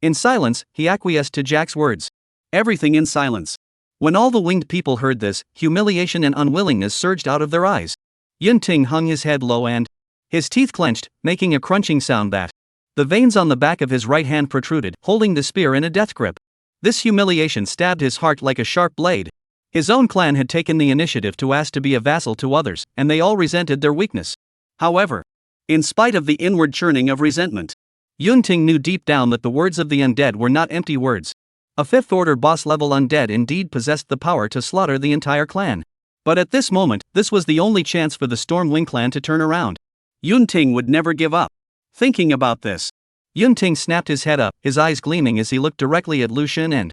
In silence, he acquiesced to Jack's words. Everything in silence. When all the winged people heard this, humiliation and unwillingness surged out of their eyes. Yunting hung his head low and, his teeth clenched, making a crunching sound that, the veins on the back of his right hand protruded, holding the spear in a death grip. This humiliation stabbed his heart like a sharp blade. His own clan had taken the initiative to ask to be a vassal to others, and they all resented their weakness. However, in spite of the inward churning of resentment, Yunting knew deep down that the words of the undead were not empty words. A 5th order boss level undead indeed possessed the power to slaughter the entire clan. But at this moment, this was the only chance for the Stormwing clan to turn around. Yunting would never give up. Thinking about this, Yunting snapped his head up, his eyes gleaming as he looked directly at Lucian and,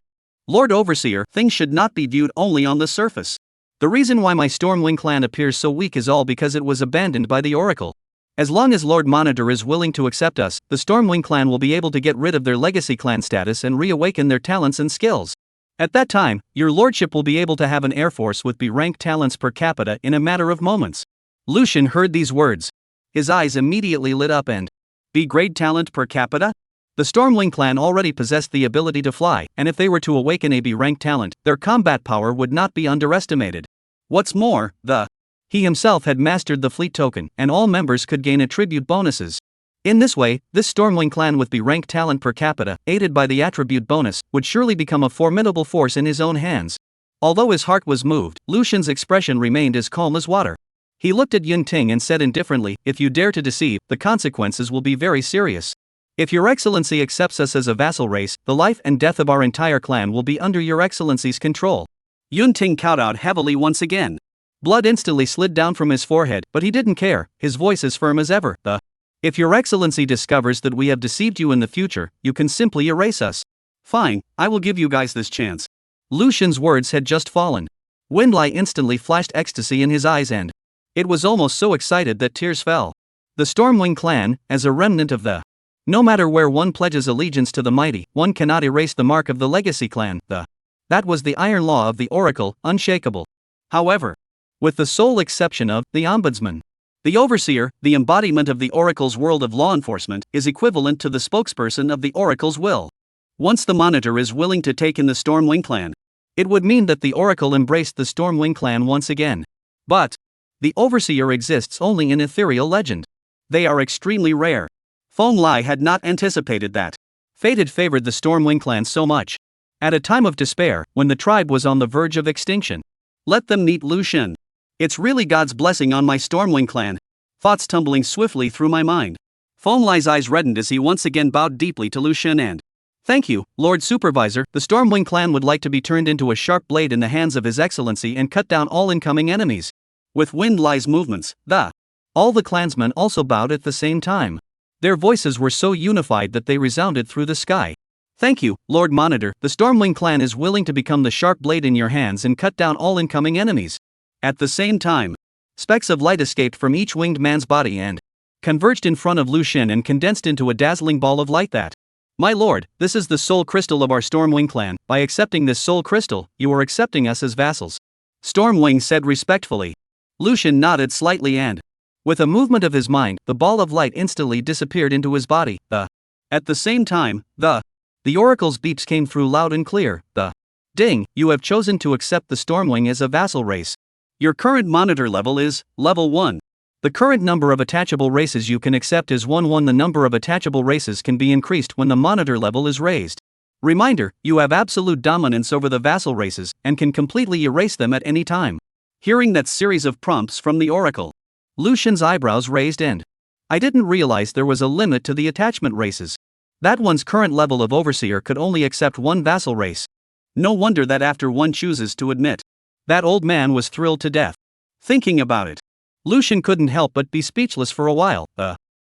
Lord Overseer, things should not be viewed only on the surface. The reason why my Stormwing clan appears so weak is all because it was abandoned by the Oracle. As long as Lord Monitor is willing to accept us, the Stormwing clan will be able to get rid of their legacy clan status and reawaken their talents and skills. At that time, your lordship will be able to have an air force with B-rank talents per capita in a matter of moments. Lucian heard these words. His eyes immediately lit up and, B-grade talent per capita? The Stormwing clan already possessed the ability to fly, and if they were to awaken a B-rank talent, their combat power would not be underestimated. What's more, he himself had mastered the fleet token, and all members could gain attribute bonuses. In this way, this Stormwing clan with B-rank talent per capita, aided by the attribute bonus, would surely become a formidable force in his own hands. Although his heart was moved, Lucian's expression remained as calm as water. He looked at Yun Ting and said indifferently, "If you dare to deceive, the consequences will be very serious. If your excellency accepts us as a vassal race, the life and death of our entire clan will be under your excellency's control." Yun Ting kowtowed heavily once again. Blood instantly slid down from his forehead, but he didn't care, his voice as firm as ever. If your excellency discovers that we have deceived you in the future, you can simply erase us. Fine, I will give you guys this chance. Lucian's words had just fallen. Windlai instantly flashed ecstasy in his eyes and it was almost so excited that tears fell. The Stormwing clan, as a remnant of no matter where one pledges allegiance to the mighty, one cannot erase the mark of the legacy clan. That was the iron law of the Oracle, unshakable. However, with the sole exception of the Ombudsman, the Overseer, the embodiment of the Oracle's world of law enforcement, is equivalent to the spokesperson of the Oracle's will. Once the Monitor is willing to take in the Stormwing clan, it would mean that the Oracle embraced the Stormwing clan once again. But the Overseer exists only in ethereal legend. They are extremely rare. Feng Lai had not anticipated that. Fate had favored the Stormwing clan so much. At a time of despair, when the tribe was on the verge of extinction. Let them meet Lucian. It's really God's blessing on my Stormwing clan. Thoughts tumbling swiftly through my mind. Feng Lai's eyes reddened as he once again bowed deeply to Lucian and, "Thank you, Lord Supervisor. The Stormwing clan would like to be turned into a sharp blade in the hands of His Excellency and cut down all incoming enemies." With Windlai's movements, all the clansmen also bowed at the same time. Their voices were so unified that they resounded through the sky. "Thank you, Lord Monitor. The Stormwing clan is willing to become the sharp blade in your hands and cut down all incoming enemies." At the same time, specks of light escaped from each winged man's body and converged in front of Lucian and condensed into a dazzling ball of light that, "My lord, this is the soul crystal of our Stormwing clan. By accepting this soul crystal, you are accepting us as vassals," Stormwing said respectfully. Lucian nodded slightly and, with a movement of his mind, the ball of light instantly disappeared into his body. At the same time, the Oracle's beeps came through loud and clear. "Ding, you have chosen to accept the Stormwing as a vassal race. Your current Monitor level is level 1. The current number of attachable races you can accept is 1. The number of attachable races can be increased when the Monitor level is raised. Reminder, you have absolute dominance over the vassal races and can completely erase them at any time." Hearing that series of prompts from the Oracle, Lucian's eyebrows raised and, "I didn't realize there was a limit to the attachment races. That one's current level of Overseer could only accept one vassal race. No wonder that after one chooses to admit." That old man was thrilled to death. Thinking about it, Lucian couldn't help but be speechless for a while.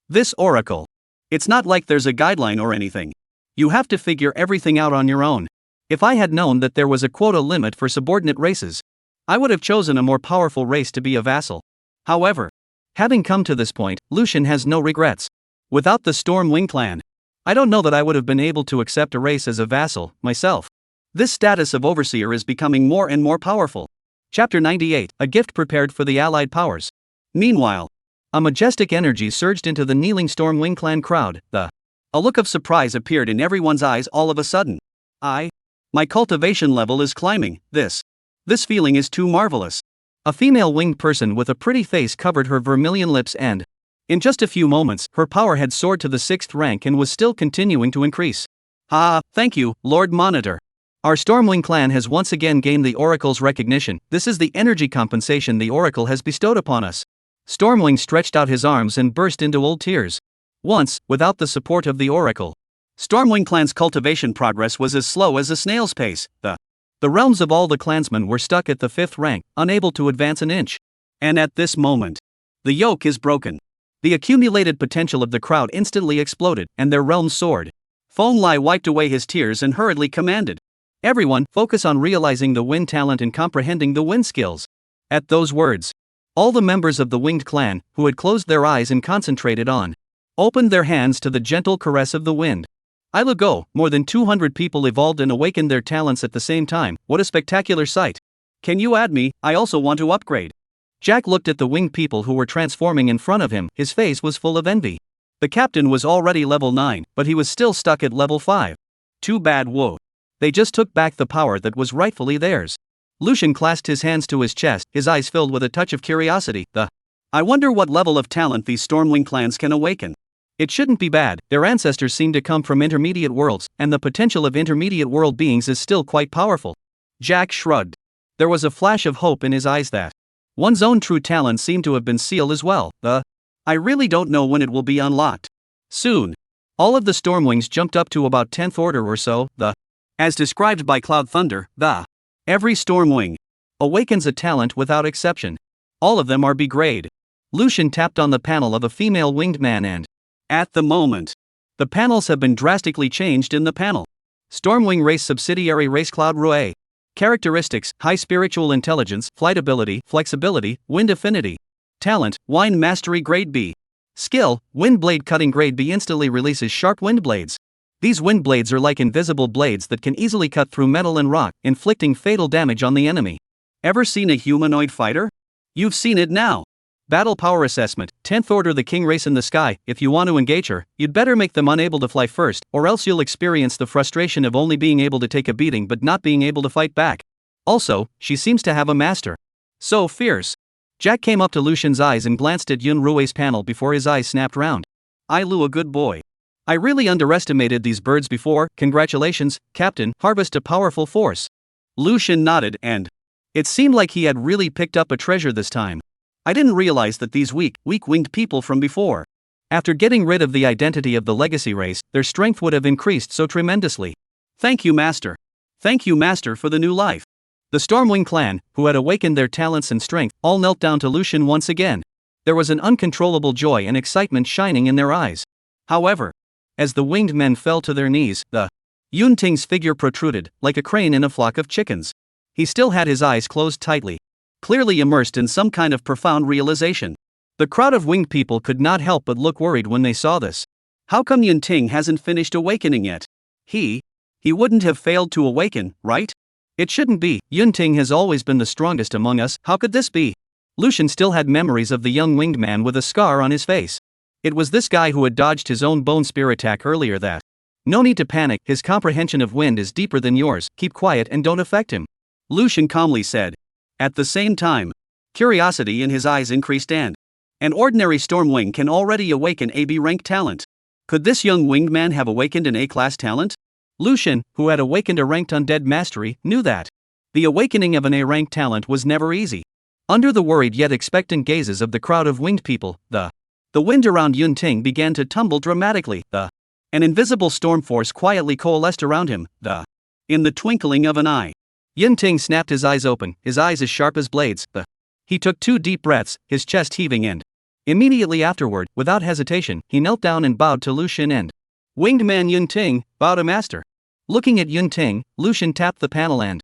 This Oracle. It's not like there's a guideline or anything. You have to figure everything out on your own. If I had known that there was a quota limit for subordinate races, I would have chosen a more powerful race to be a vassal. However, having come to this point, Lucian has no regrets. Without the Stormwing clan, I don't know that I would have been able to accept a race as a vassal, myself. This status of Overseer is becoming more and more powerful. Chapter 98, a gift prepared for the Allied powers. Meanwhile, a majestic energy surged into the kneeling Stormwing clan crowd. A look of surprise appeared in everyone's eyes all of a sudden. My cultivation level is climbing. This feeling is too marvelous. A female winged person with a pretty face covered her vermilion lips and, in just a few moments, her power had soared to the 6th rank and was still continuing to increase. Thank you, Lord Monitor. Our Stormwing clan has once again gained the Oracle's recognition. This is the energy compensation the Oracle has bestowed upon us." Stormwing stretched out his arms and burst into old tears. Once, without the support of the Oracle, Stormwing clan's cultivation progress was as slow as a snail's pace. The realms of all the clansmen were stuck at the 5th rank, unable to advance an inch. And at this moment, the yoke is broken. The accumulated potential of the crowd instantly exploded, and their realms soared. Feng Lai wiped away his tears and hurriedly commanded, Everyone, focus on realizing the wind talent and comprehending the wind skills. At those words, all the members of the winged clan, who had closed their eyes and concentrated on, opened their hands to the gentle caress of the wind. Go, more than 200 people evolved and awakened their talents at the same time. What a spectacular sight. Can you add me? I also want to upgrade. Jack looked at the winged people who were transforming in front of him. His face was full of envy. The captain was already level 9, but he was still stuck at level 5. Too bad, whoa. They just took back the power that was rightfully theirs. Lucian clasped his hands to his chest, his eyes filled with a touch of curiosity. I wonder what level of talent these Stormwing clans can awaken. It shouldn't be bad. Their ancestors seem to come from intermediate worlds, and the potential of intermediate world beings is still quite powerful. Jack shrugged. There was a flash of hope in his eyes that one's own true talent seemed to have been sealed as well. I really don't know when it will be unlocked. Soon. All of the Stormwings jumped up to about 10th order or so. As described by Cloud Thunder, every Stormwing awakens a talent without exception. All of them are B grade. Lucian tapped on the panel of a female winged man and, at the moment, the panels have been drastically changed in the panel. Stormwing race subsidiary race Cloud Rue. Characteristics: high spiritual intelligence, flight ability, flexibility, wind affinity. Talent: wind mastery grade B. Skill: wind blade cutting grade B instantly releases sharp wind blades. These wind blades are like invisible blades that can easily cut through metal and rock, inflicting fatal damage on the enemy. Ever seen a humanoid fighter? You've seen it now. Battle power assessment: 10th order the king race in the sky. If you want to engage her, you'd better make them unable to fly first, or else you'll experience the frustration of only being able to take a beating but not being able to fight back. Also, she seems to have a master. So fierce. Jack came up to Lucian's eyes and glanced at Yun Rue's panel before his eyes snapped round. I Lu, a good boy. I really underestimated these birds before. Congratulations, Captain. Harvest a powerful force. Lucian nodded and it seemed like he had really picked up a treasure this time. I didn't realize that these weak-winged people from before. After getting rid of the identity of the legacy race, their strength would have increased so tremendously. Thank you, Master. Thank you, Master, for the new life. The Stormwing clan, who had awakened their talents and strength, all knelt down to Lucian once again. There was an uncontrollable joy and excitement shining in their eyes. However, as the winged men fell to their knees, Yun Ting's figure protruded, like a crane in a flock of chickens. He still had his eyes closed tightly, clearly immersed in some kind of profound realization. The crowd of winged people could not help but look worried when they saw this. How come Yun Ting hasn't finished awakening yet? He wouldn't have failed to awaken, right? It shouldn't be. Yun Ting has always been the strongest among us. How could this be? Lucian still had memories of the young winged man with a scar on his face. It was this guy who had dodged his own bone spear attack earlier that. No need to panic, his comprehension of wind is deeper than yours, keep quiet and don't affect him. Lucian calmly said. At the same time, curiosity in his eyes increased and an ordinary Stormwing can already awaken a B rank talent. Could this young winged man have awakened an A-class talent? Lucian, who had awakened a ranked undead mastery, knew that the awakening of an A-rank talent was never easy. Under the worried yet expectant gazes of the crowd of winged people, the wind around Yun Ting began to tumble dramatically. An invisible storm force quietly coalesced around him. In the twinkling of an eye, Yun Ting snapped his eyes open, his eyes as sharp as blades. He took 2 deep breaths, his chest heaving and immediately afterward, without hesitation, he knelt down and bowed to Lucian and winged man Yun Ting, bow to master. Looking at Yun Ting, Lucian tapped the panel and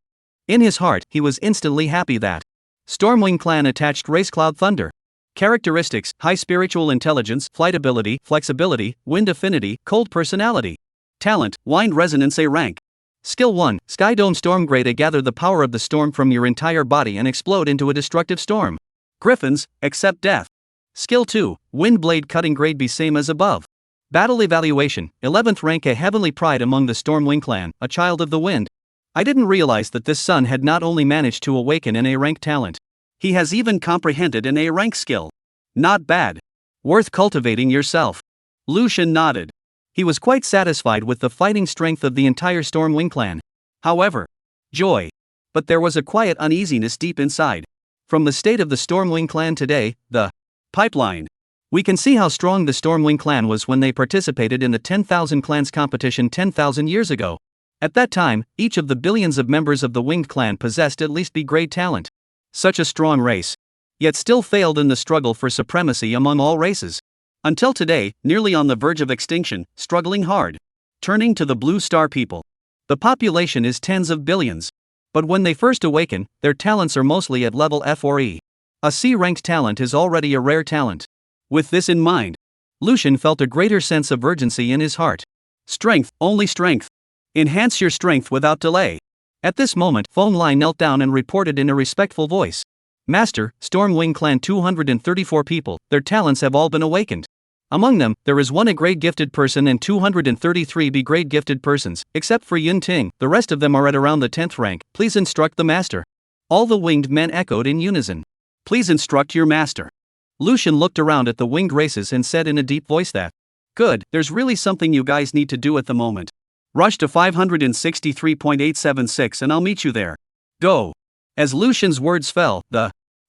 in his heart, he was instantly happy that Stormwing clan attached race Cloud Thunder. Characteristics: high spiritual intelligence, flight ability, flexibility, wind affinity, cold personality. Talent: wind resonance A rank. Skill 1, Sky Dome Storm grade A. Gather the power of the storm from your entire body and explode into a destructive storm. Griffins, accept death. Skill 2, Wind Blade Cutting grade B. Same as above. Battle evaluation: 11th rank A. Heavenly pride among the Stormwing clan, a child of the wind. I didn't realize that this son had not only managed to awaken an A-rank talent, he has even comprehended an A-rank skill. Not bad. Worth cultivating yourself. Lucian nodded. He was quite satisfied with the fighting strength of the entire Stormwing clan. However, joy. But there was a quiet uneasiness deep inside. From the state of the Stormwing clan today, the pipeline. We can see how strong the Stormwing clan was when they participated in the 10,000 clans competition 10,000 years ago. At that time, each of the billions of members of the Winged clan possessed at least B-grade talent. Such a strong race. Yet still failed in the struggle for supremacy among all races. Until today, nearly on the verge of extinction, struggling hard. Turning to the Blue Star people. The population is tens of billions. But when they first awaken, their talents are mostly at level F or E. A C-ranked talent is already a rare talent. With this in mind, Lucian felt a greater sense of urgency in his heart. Strength, only strength. Enhance your strength without delay. At this moment, Phone Line knelt down and reported in a respectful voice. Master, Stormwing Clan 234 people, their talents have all been awakened. Among them, there is one A-grade gifted person and 233 B-grade gifted persons, except for Yun Ting, the rest of them are at around the 10th rank, please instruct the master. All the winged men echoed in unison. Please instruct your master. Lucian looked around at the winged races and said in a deep voice that, good, there's really something you guys need to do at the moment. Rush to 563.876 and I'll meet you there. Go. As Lucian's words fell,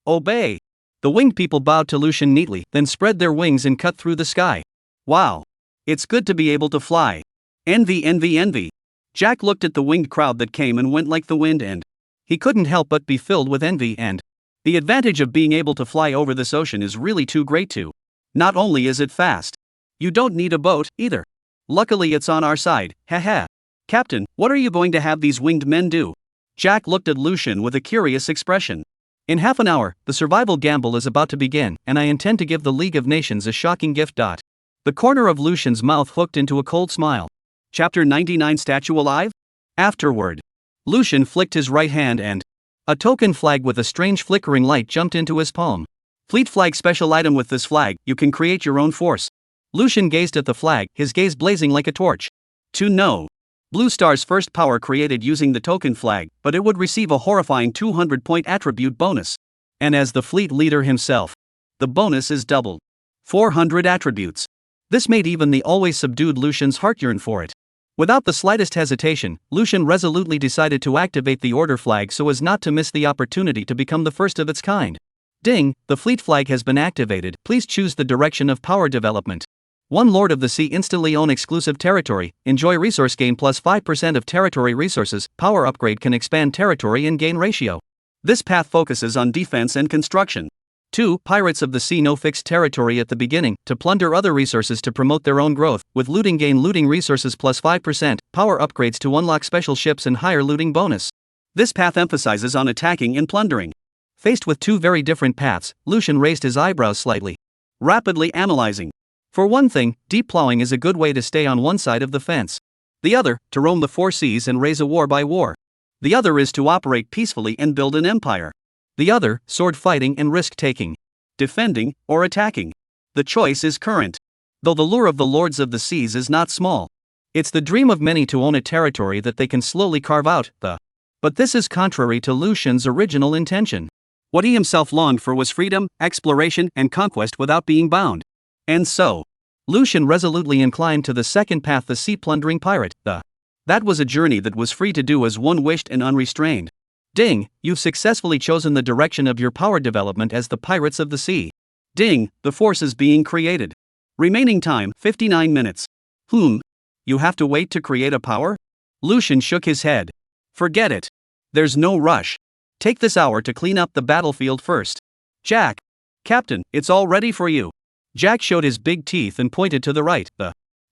obey. The winged people bowed to Lucian neatly, then spread their wings and cut through the sky. Wow. It's good to be able to fly. Envy, envy, envy. Jack looked at the winged crowd that came and went like the wind and he couldn't help but be filled with envy and the advantage of being able to fly over this ocean is really too great too. Not only is it fast, you don't need a boat, either. Luckily it's on our side, haha. Captain, what are you going to have these winged men do? Jack looked at Lucian with a curious expression. In half an hour, the survival gamble is about to begin, and I intend to give the League of Nations a shocking gift. The corner of Lucian's mouth hooked into a cold smile. Chapter 99 Statue alive? Afterward, Lucian flicked his right hand and a token flag with a strange flickering light jumped into his palm. Fleet flag special item. With this flag, you can create your own force. Lucian gazed at the flag, his gaze blazing like a torch. To know. Blue Star's first power created using the token flag, but it would receive a horrifying 200-point attribute bonus. And as the fleet leader himself, the bonus is doubled. 400 attributes. This made even the always subdued Lucian's heart yearn for it. Without the slightest hesitation, Lucian resolutely decided to activate the order flag so as not to miss the opportunity to become the first of its kind. Ding, the fleet flag has been activated, please choose the direction of power development. One Lord of the Sea instantly own exclusive territory, enjoy resource gain plus 5% of territory resources, power upgrade can expand territory and gain ratio. This path focuses on defense and construction. 2. Pirates of the Sea no fixed territory at the beginning, to plunder other resources to promote their own growth, with looting gain looting resources plus 5%, power upgrades to unlock special ships and higher looting bonus. This path emphasizes on attacking and plundering. Faced with two very different paths, Lucian raised his eyebrows slightly. Rapidly analyzing. For one thing, deep plowing is a good way to stay on one side of the fence. The other, to roam the four seas and raise a war by war. The other is to operate peacefully and build an empire. The other, sword fighting and risk taking. Defending, or attacking. The choice is current. Though the lure of the Lords of the Seas is not small. It's the dream of many to own a territory that they can slowly carve out, But this is contrary to Lucian's original intention. What he himself longed for was freedom, exploration, and conquest without being bound. And so, Lucian resolutely inclined to the second path, the sea plundering pirate. That was a journey that was free to do as one wished and unrestrained. Ding, you've successfully chosen the direction of your power development as the Pirates of the Sea. Ding, the force is being created. Remaining time, 59 minutes. You have to wait to create a power? Lucian shook his head. Forget it. There's no rush. Take this hour to clean up the battlefield first. Jack. Captain, it's all ready for you. Jack showed his big teeth and pointed to the right.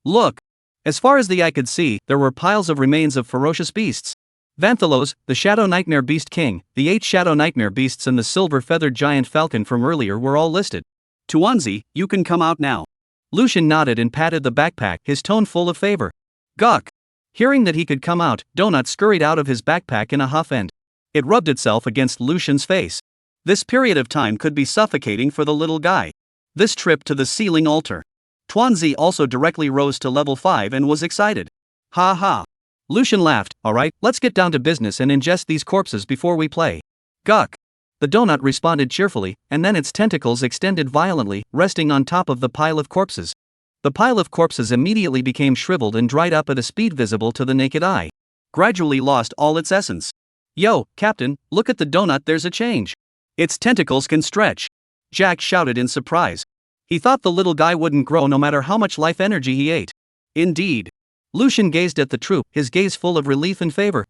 Look. As far as the eye could see, there were piles of remains of ferocious beasts. Vanthalos, the Shadow Nightmare Beast King, the 8 Shadow Nightmare Beasts and the silver-feathered giant falcon from earlier were all listed. Tuanzi, you can come out now. Lucian nodded and patted the backpack, his tone full of favor. Gawk. Hearing that he could come out, Donut scurried out of his backpack in a huff and it rubbed itself against Lucian's face. This period of time could be suffocating for the little guy. This trip to the ceiling altar. Tuanzi also directly rose to level 5 and was excited. Ha ha. Lucian laughed. Alright, let's get down to business and ingest these corpses before we play. Gawk. The donut responded cheerfully, and then its tentacles extended violently, resting on top of the pile of corpses. The pile of corpses immediately became shriveled and dried up at a speed visible to the naked eye. Gradually lost all its essence. Yo, Captain, look at the donut, there's a change. Its tentacles can stretch. Jack shouted in surprise. He thought the little guy wouldn't grow no matter how much life energy he ate. Indeed. Lucian gazed at the troop, his gaze full of relief and favor.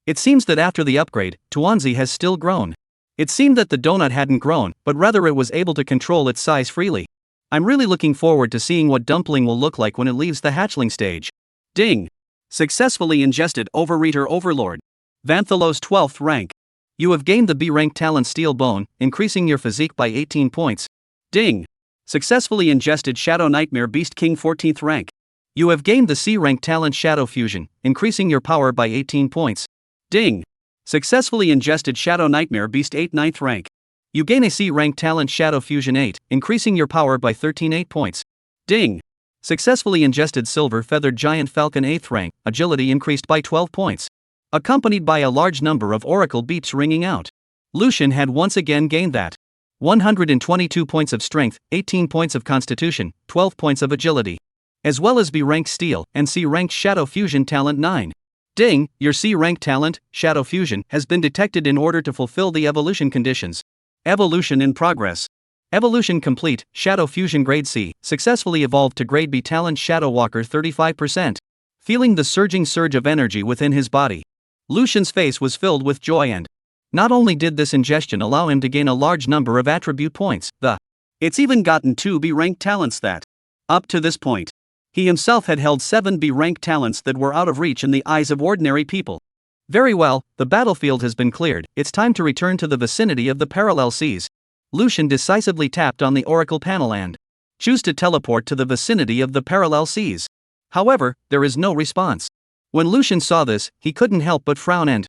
It seems that after the upgrade, Tuanzi has still grown. It seemed that the donut hadn't grown, but rather it was able to control its size freely. I'm really looking forward to seeing what Dumpling will look like when it leaves the hatchling stage. Ding. Successfully ingested Overeater Overlord. Vanthalos 12th rank. You have gained the B rank talent Steel Bone, increasing your physique by 18 points. Ding. Successfully ingested Shadow Nightmare Beast King 14th rank. You have gained the C rank talent Shadow Fusion, increasing your power by 18 points. Ding. Successfully ingested Shadow Nightmare Beast 8 9th rank. You gain a C rank talent Shadow Fusion 8, increasing your power by 13 points. Ding. Successfully ingested Silver Feathered Giant Falcon 8th rank, agility increased by 12 points. Accompanied by a large number of oracle beeps ringing out. Lucian had once again gained that 122 points of strength, 18 points of constitution, 12 points of agility, as well as B rank Steel and C rank Shadow Fusion talent 9. Ding, your C rank talent, Shadow Fusion, has been detected in order to fulfill the evolution conditions. Evolution in progress. Evolution complete, Shadow Fusion Grade C, successfully evolved to Grade B talent Shadow Walker 35%. Feeling the surging surge of energy within his body, Lucian's face was filled with joy, and not only did this ingestion allow him to gain a large number of attribute points, it's even gotten 2 B rank talents that, up to this point, he himself had held 7 B rank talents that were out of reach in the eyes of ordinary people. Very well, the battlefield has been cleared, it's time to return to the vicinity of the parallel seas. Lucian decisively tapped on the oracle panel and chose to teleport to the vicinity of the parallel seas. However, there is no response. When Lucian saw this, he couldn't help but frown and,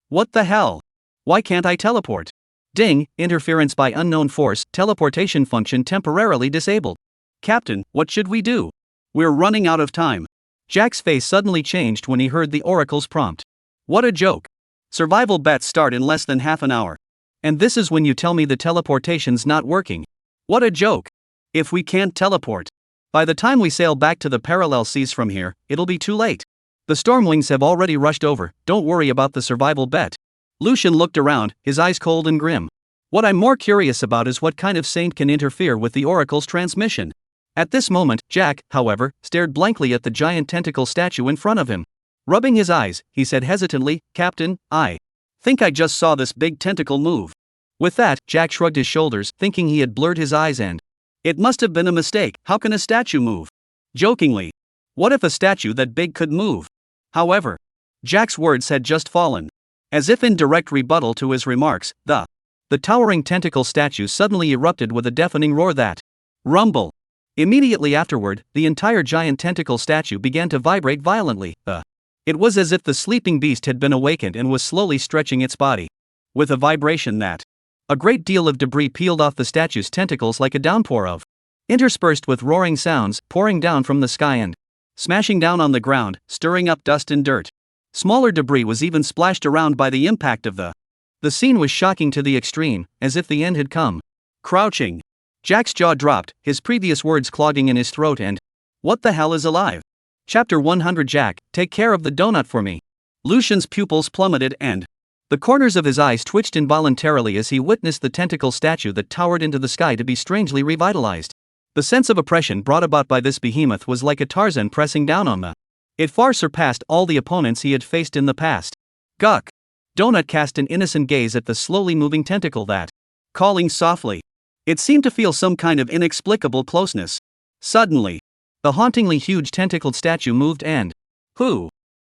what the hell? Why can't I teleport? Ding, interference by unknown force, teleportation function temporarily disabled. Captain, what should we do? We're running out of time. Jack's face suddenly changed when he heard the oracle's prompt. What a joke. Survival bets start in less than half an hour. And this is when you tell me the teleportation's not working. What a joke. If we can't teleport, by the time we sail back to the parallel seas from here, it'll be too late. The Stormwings have already rushed over, don't worry about the survival bet. Lucian looked around, his eyes cold and grim. What I'm more curious about is what kind of saint can interfere with the oracle's transmission. At this moment, Jack, however, stared blankly at the giant tentacle statue in front of him. Rubbing his eyes, he said hesitantly, Captain, I think I just saw this big tentacle move. With that, Jack shrugged his shoulders, thinking he had blurred his eyes and it must have been a mistake. How can a statue move? Jokingly, what if a statue that big could move? However, Jack's words had just fallen. As if in direct rebuttal to his remarks, the towering tentacle statue suddenly erupted with a deafening roar that rumble. Immediately afterward, the entire giant tentacle statue began to vibrate violently. It was as if the sleeping beast had been awakened and was slowly stretching its body. With a vibration that a great deal of debris peeled off the statue's tentacles like a downpour of, interspersed with roaring sounds, pouring down from the sky and smashing down on the ground, stirring up dust and dirt. Smaller debris was even splashed around by the impact of the scene was shocking to the extreme, as if the end had come. Crouching. Jack's jaw dropped, his previous words clogging in his throat and, what the hell is alive? Chapter 100 Jack, take care of the donut for me. Lucian's pupils plummeted and the corners of his eyes twitched involuntarily as he witnessed the tentacle statue that towered into the sky to be strangely revitalized. The sense of oppression brought about by this behemoth was like a Tarzan pressing down on it far surpassed all the opponents he had faced in the past. Guck. Donut cast an innocent gaze at the slowly moving tentacle that, calling softly. It seemed to feel some kind of inexplicable closeness. Suddenly, the hauntingly huge tentacled statue moved and,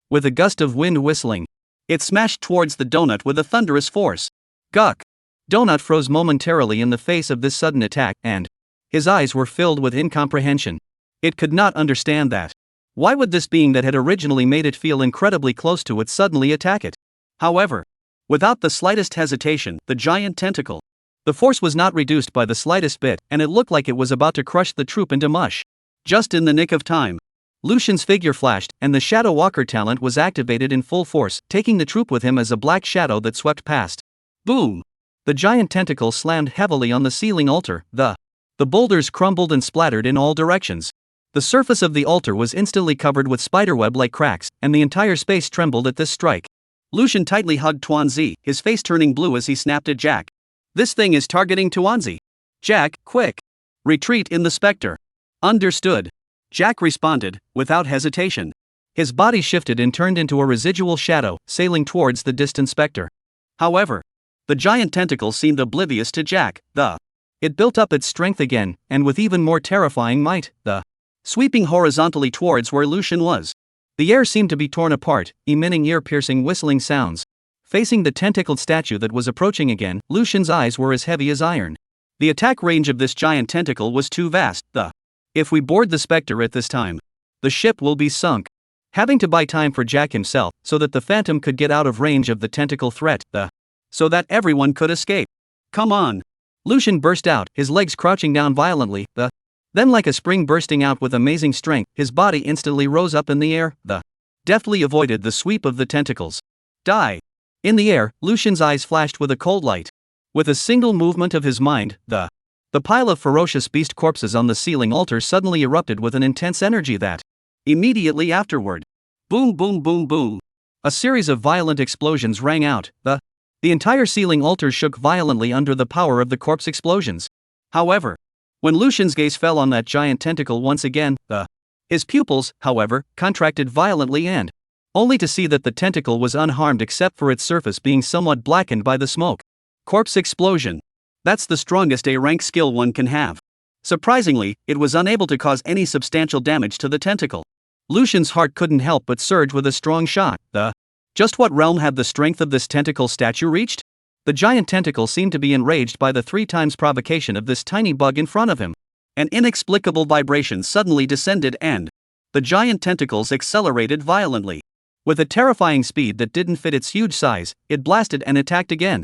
with a gust of wind whistling, it smashed towards the donut with a thunderous force. Guck. Donut froze momentarily in the face of this sudden attack and his eyes were filled with incomprehension. It could not understand that. Why would this being that had originally made it feel incredibly close to it suddenly attack it? However, without the slightest hesitation, the giant tentacle. The force was not reduced by the slightest bit, and it looked like it was about to crush the troop into mush. Just in the nick of time, Lucian's figure flashed, and the Shadow Walker talent was activated in full force, taking the troop with him as a black shadow that swept past. Boom! The giant tentacle slammed heavily on the ceiling altar. The boulders crumbled and splattered in all directions. The surface of the altar was instantly covered with spiderweb-like cracks, and the entire space trembled at this strike. Lucian tightly hugged Tuanzi, his face turning blue as he snapped at Jack. This thing is targeting Tuanzi. Jack, quick! Retreat in the specter. Understood. Jack responded, without hesitation. His body shifted and turned into a residual shadow, sailing towards the distant specter. However, the giant tentacle seemed oblivious to Jack. It built up its strength again, and with even more terrifying might, sweeping horizontally towards where Lucian was. The air seemed to be torn apart, emitting ear-piercing whistling sounds. Facing the tentacled statue that was approaching again, Lucian's eyes were as heavy as iron. The attack range of this giant tentacle was too vast. If we board the Spectre at this time, the ship will be sunk. Having to buy time for Jack himself, so that the Phantom could get out of range of the tentacle threat, so that everyone could escape. Come on! Lucian burst out, his legs crouching down violently, Then like a spring bursting out with amazing strength, his body instantly rose up in the air, deftly avoided the sweep of the tentacles. Die! In the air, Lucian's eyes flashed with a cold light. With a single movement of his mind, the pile of ferocious beast corpses on the ceiling altar suddenly erupted with an intense energy that, immediately afterward, boom boom boom boom, a series of violent explosions rang out. The entire ceiling altar shook violently under the power of the corpse explosions. However, when Lucian's gaze fell on that giant tentacle once again, his pupils, however, contracted violently and only to see that the tentacle was unharmed except for its surface being somewhat blackened by the smoke. Corpse explosion. That's the strongest A-rank skill one can have. Surprisingly, it was unable to cause any substantial damage to the tentacle. Lucian's heart couldn't help but surge with a strong shock. Just what realm had the strength of this tentacle statue reached? The giant tentacle seemed to be enraged by the 3 times provocation of this tiny bug in front of him. An inexplicable vibration suddenly descended and the giant tentacles accelerated violently. With a terrifying speed that didn't fit its huge size, it blasted and attacked again.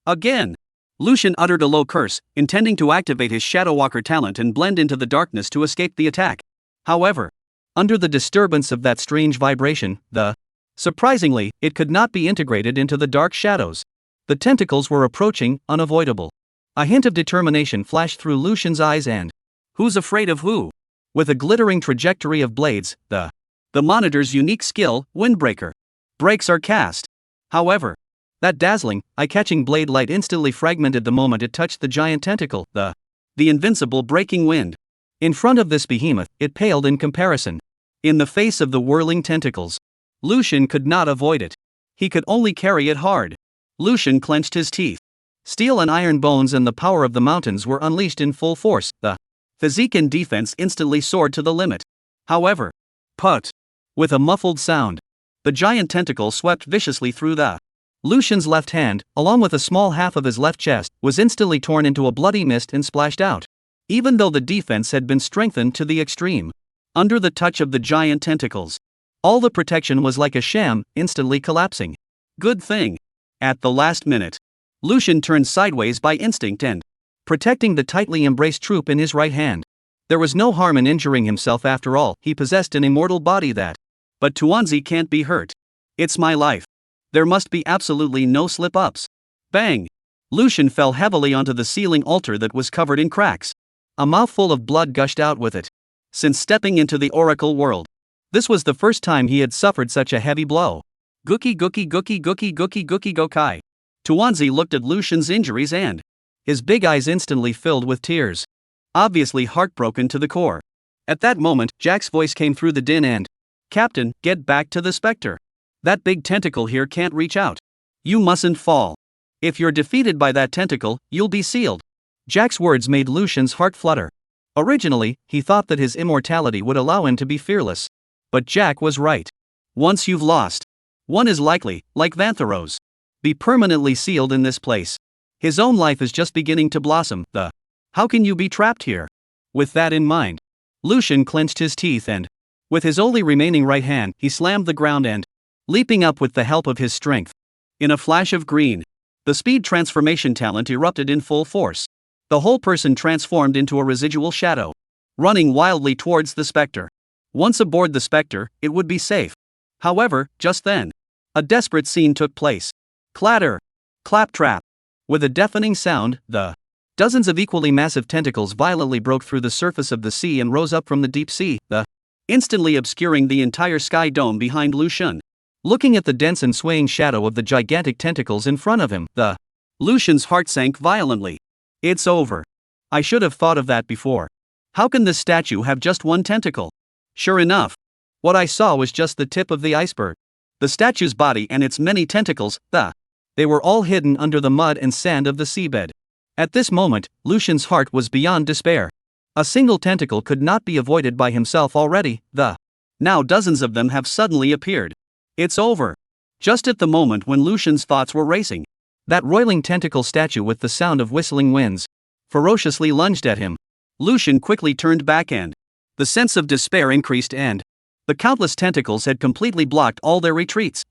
Again! Lucian uttered a low curse, intending to activate his Shadow Walker talent and blend into the darkness to escape the attack. However, under the disturbance of that strange vibration, surprisingly, it could not be integrated into the dark shadows. The tentacles were approaching, unavoidable. A hint of determination flashed through Lucian's eyes and who's afraid of who? With a glittering trajectory of blades, the monitor's unique skill, Windbreaker. Brakes are cast. However, that dazzling, eye-catching blade light instantly fragmented the moment it touched the giant tentacle, the invincible breaking wind. In front of this behemoth, it paled in comparison. In the face of the whirling tentacles, Lucian could not avoid it. He could only carry it hard. Lucian clenched his teeth. Steel and iron bones and the power of the mountains were unleashed in full force. The physique and defense instantly soared to the limit. However, with a muffled sound, the giant tentacle swept viciously through Lucian's left hand, along with a small half of his left chest, was instantly torn into a bloody mist and splashed out. Even though the defense had been strengthened to the extreme, under the touch of the giant tentacles, all the protection was like a sham, instantly collapsing. Good thing. At the last minute, Lucian turned sideways by instinct and, protecting the tightly embraced troop in his right hand. There was no harm in injuring himself after all, he possessed an immortal body that. But Tuanzi can't be hurt. It's my life. There must be absolutely no slip-ups. Bang! Lucian fell heavily onto the ceiling altar that was covered in cracks. A mouthful of blood gushed out with it. Since stepping into the Oracle world, this was the first time he had suffered such a heavy blow. Gookie gookie gookie gookie gookie gookie gokai. Tuanzi looked at Lucian's injuries and his big eyes instantly filled with tears. Obviously heartbroken to the core. At that moment, Jack's voice came through the din and, "Captain, get back to the Spectre. That big tentacle here can't reach out. You mustn't fall. If you're defeated by that tentacle, you'll be sealed." Jack's words made Lucian's heart flutter. Originally, he thought that his immortality would allow him to be fearless. But Jack was right. Once you've lost, one is likely, like Vantharos, be permanently sealed in this place. His own life is just beginning to blossom. How can you be trapped here? With that in mind, Lucian clenched his teeth and, with his only remaining right hand, he slammed the ground and, leaping up with the help of his strength. In a flash of green, the speed transformation talent erupted in full force. The whole person transformed into a residual shadow, running wildly towards the Spectre. Once aboard the Spectre, it would be safe. However, just then, a desperate scene took place. Clatter! Claptrap! With a deafening sound, dozens of equally massive tentacles violently broke through the surface of the sea and rose up from the deep sea, instantly obscuring the entire sky dome behind Lucian. Looking at the dense and swaying shadow of the gigantic tentacles in front of him, Lucian's heart sank violently. It's over. I should have thought of that before. How can this statue have just one tentacle? Sure enough, what I saw was just the tip of the iceberg. The statue's body and its many tentacles, they were all hidden under the mud and sand of the seabed. At this moment, Lucian's heart was beyond despair. A single tentacle could not be avoided by himself already. Now dozens of them have suddenly appeared. It's over. Just at the moment when Lucian's thoughts were racing, that roiling tentacle statue with the sound of whistling winds ferociously lunged at him. Lucian quickly turned back and the sense of despair increased and the countless tentacles had completely blocked all their retreats.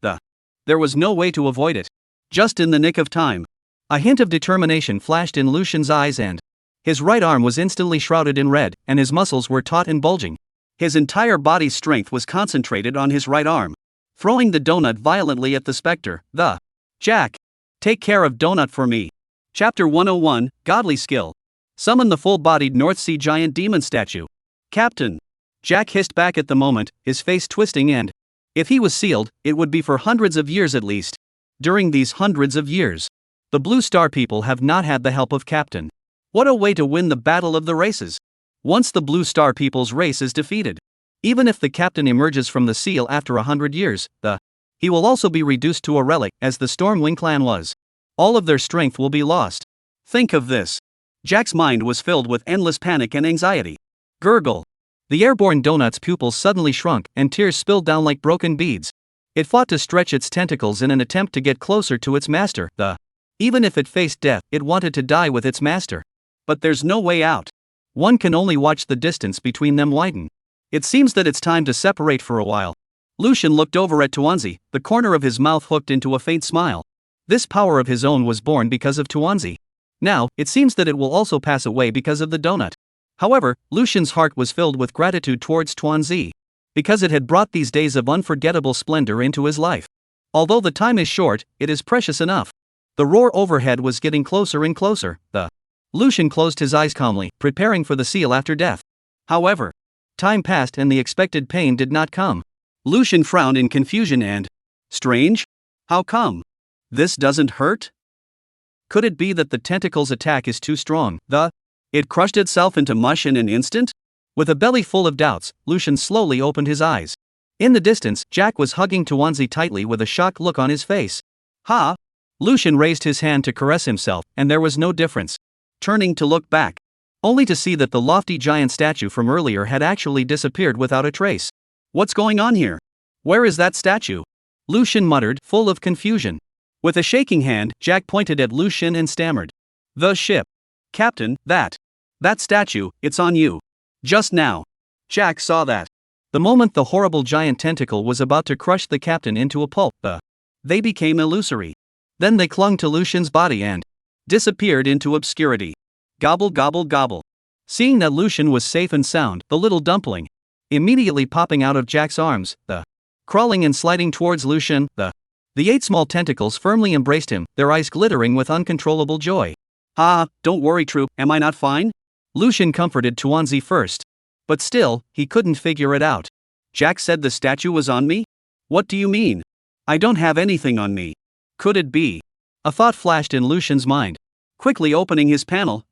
There was no way to avoid it. Just in the nick of time, a hint of determination flashed in Lucian's eyes and his right arm was instantly shrouded in red and his muscles were taut and bulging. His entire body's strength was concentrated on his right arm. Throwing the donut violently at the specter, Jack, take care of donut for me. Chapter 101, Godly Skill. Summon the full-bodied North Sea giant demon statue. Captain. Jack hissed back at the moment, his face twisting and if he was sealed, it would be for hundreds of years at least. During these hundreds of years, the Blue Star people have not had the help of Captain. What a way to win the battle of the races. Once the Blue Star people's race is defeated, even if the captain emerges from the seal after 100 years, he will also be reduced to a relic, as the Stormwing clan was. All of their strength will be lost. Think of this. Jack's mind was filled with endless panic and anxiety. Gurgle. The airborne donut's pupils suddenly shrunk, and tears spilled down like broken beads. It fought to stretch its tentacles in an attempt to get closer to its master. Even if it faced death, it wanted to die with its master. But there's no way out. One can only watch the distance between them widen. It seems that it's time to separate for a while. Lucian looked over at Tuanzi, the corner of his mouth hooked into a faint smile. This power of his own was born because of Tuanzi. Now, it seems that it will also pass away because of the donut. However, Lucian's heart was filled with gratitude towards Tuanzi, because it had brought these days of unforgettable splendor into his life. Although the time is short, it is precious enough. The roar overhead was getting closer and closer. Lucian closed his eyes calmly, preparing for the seal after death. However, time passed and the expected pain did not come. Lucian frowned in confusion and, strange? How come? This doesn't hurt? Could it be that the tentacle's attack is too strong? It crushed itself into mush in an instant? With a belly full of doubts, Lucian slowly opened his eyes. In the distance, Jack was hugging Tuanzi tightly with a shocked look on his face. Ha! Lucian raised his hand to caress himself, and there was no difference. Turning to look back, only to see that the lofty giant statue from earlier had actually disappeared without a trace. What's going on here? Where is that statue? Lucian muttered, full of confusion. With a shaking hand, Jack pointed at Lucian and stammered. The ship. Captain, that statue, it's on you. Just now. Jack saw that. The moment the horrible giant tentacle was about to crush the captain into a pulp, they became illusory. Then they clung to Lucian's body and disappeared into obscurity. Gobble gobble gobble. Seeing that Lucian was safe and sound, the little dumpling immediately popping out of Jack's arms, crawling and sliding towards Lucian, the 8 small tentacles firmly embraced him, their eyes glittering with uncontrollable joy. Don't worry, troop, am I not fine? Lucian comforted Tuanzi first. But still, he couldn't figure it out. Jack said the statue was on me? What do you mean? I don't have anything on me. Could it be? A thought flashed in Lucian's mind. Quickly opening his panel,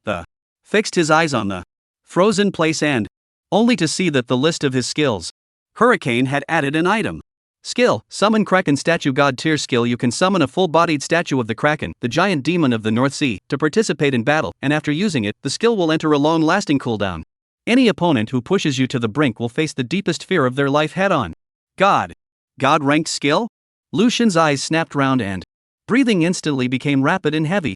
fixed his eyes on the frozen place and only to see that the list of his skills. Hurricane had added an item. Skill, summon Kraken statue god tier skill. You can summon a full-bodied statue of the Kraken, the giant demon of the North Sea, to participate in battle, and after using it, the skill will enter a long-lasting cooldown. Any opponent who pushes you to the brink will face the deepest fear of their life head-on. God ranked skill? Lucian's eyes snapped round and breathing instantly became rapid and heavy.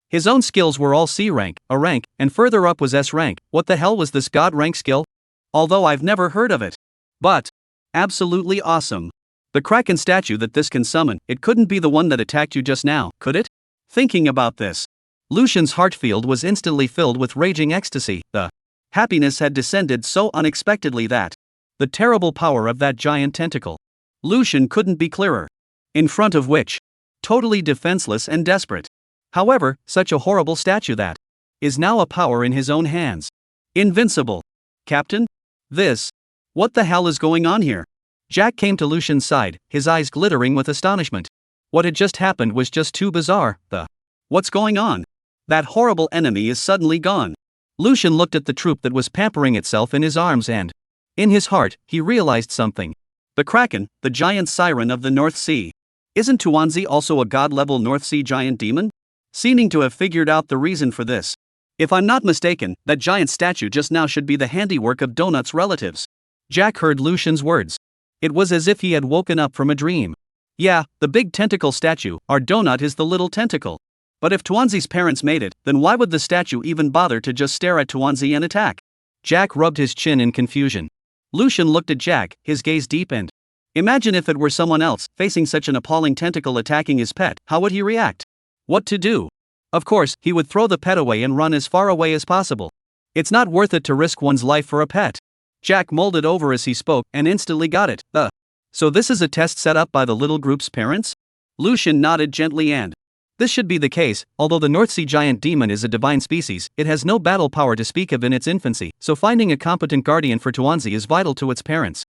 His own skills were all C rank, A rank, and further up was S rank. What the hell was this god rank skill? Although I've never heard of it. But absolutely awesome. The Kraken statue that this can summon, it couldn't be the one that attacked you just now, could it? Thinking about this, Lucian's heart field was instantly filled with raging ecstasy. The happiness had descended so unexpectedly that the terrible power of that giant tentacle. Lucian couldn't be clearer. In front of which, totally defenseless and desperate. However, such a horrible statue that is now a power in his own hands. Invincible. Captain? What the hell is going on here? Jack came to Lucian's side, his eyes glittering with astonishment. What had just happened was just too bizarre. What's going on? That horrible enemy is suddenly gone. Lucian looked at the troop that was pampering itself in his arms and, in his heart, he realized something. The Kraken, the giant siren of the North Sea. Isn't Tuanzi also a god-level North Sea giant demon? Seeming to have figured out the reason for this. If I'm not mistaken, that giant statue just now should be the handiwork of Donut's relatives. Jack heard Lucian's words. It was as if he had woken up from a dream. Yeah, the big tentacle statue, our donut is the little tentacle. But if Tuanzi's parents made it, then why would the statue even bother to just stare at Tuanzi and attack? Jack rubbed his chin in confusion. Lucian looked at Jack, his gaze deepened. Imagine if it were someone else, facing such an appalling tentacle attacking his pet, how would he react? What to do? Of course, he would throw the pet away and run as far away as possible. It's not worth it to risk one's life for a pet. Jack mulled it over as he spoke and instantly got it. So this is a test set up by the little group's parents? Lucian nodded gently and. This should be the case, although the North Sea giant demon is a divine species, it has no battle power to speak of in its infancy, so finding a competent guardian for Tuanzi is vital to its parents.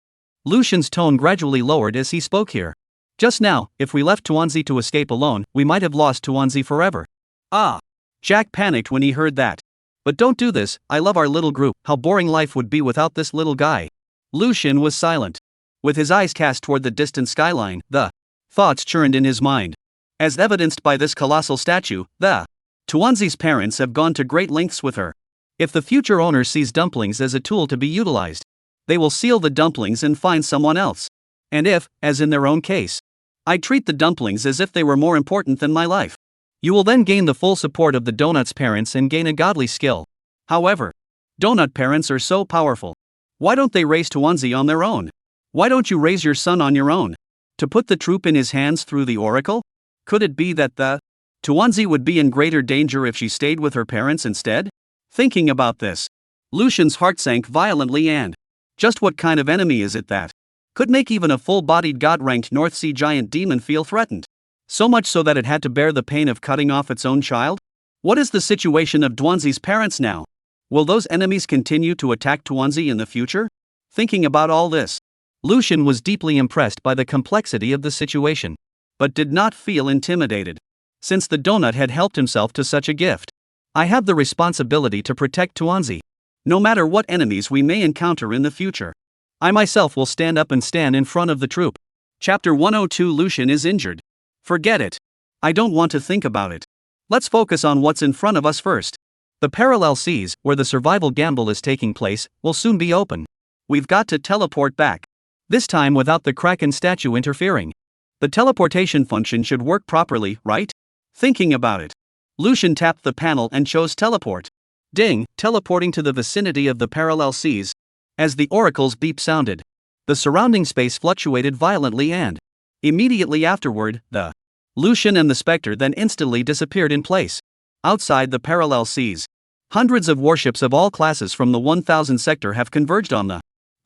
Lucian's tone gradually lowered as he spoke here. Just now, if we left Tuanzi to escape alone, we might have lost Tuanzi forever. Ah! Jack panicked when he heard that. But don't do this, I love our little group, how boring life would be without this little guy. Lucian was silent. With his eyes cast toward the distant skyline, the thoughts churned in his mind. As evidenced by this colossal statue, the Tuanzi's parents have gone to great lengths with her. If the future owner sees dumplings as a tool to be utilized, they will seal the dumplings and find someone else. And if, as in their own case, I treat the dumplings as if they were more important than my life, you will then gain the full support of the donut's parents and gain a godly skill. However, donut parents are so powerful. Why don't they raise Tuanzi on their own? Why don't you raise your son on your own? To put the troop in his hands through the oracle? Could it be that the Tuanzi would be in greater danger if she stayed with her parents instead? Thinking about this, Lucian's heart sank violently and just what kind of enemy is it that could make even a full-bodied god-ranked North Sea giant demon feel threatened? So much so that it had to bear the pain of cutting off its own child? What is the situation of Tuanzi's parents now? Will those enemies continue to attack Tuanzi in the future? Thinking about all this, Lucian was deeply impressed by the complexity of the situation, but did not feel intimidated, since the donut had helped himself to such a gift. I have the responsibility to protect Tuanzi, no matter what enemies we may encounter in the future. I myself will stand up and stand in front of the troop. Chapter 102 Lucian is injured. Forget it. I don't want to think about it. Let's focus on what's in front of us first. The parallel seas, where the survival gamble is taking place, will soon be open. We've got to teleport back. This time without the Kraken statue interfering. The teleportation function should work properly, right? Thinking about it, Lucian tapped the panel and chose teleport. Ding, teleporting to the vicinity of the parallel seas. As the oracle's beep sounded, the surrounding space fluctuated violently and immediately afterward, the Lucian and the specter then instantly disappeared in place. Outside the parallel seas, hundreds of warships of all classes from the 1000 sector have converged on the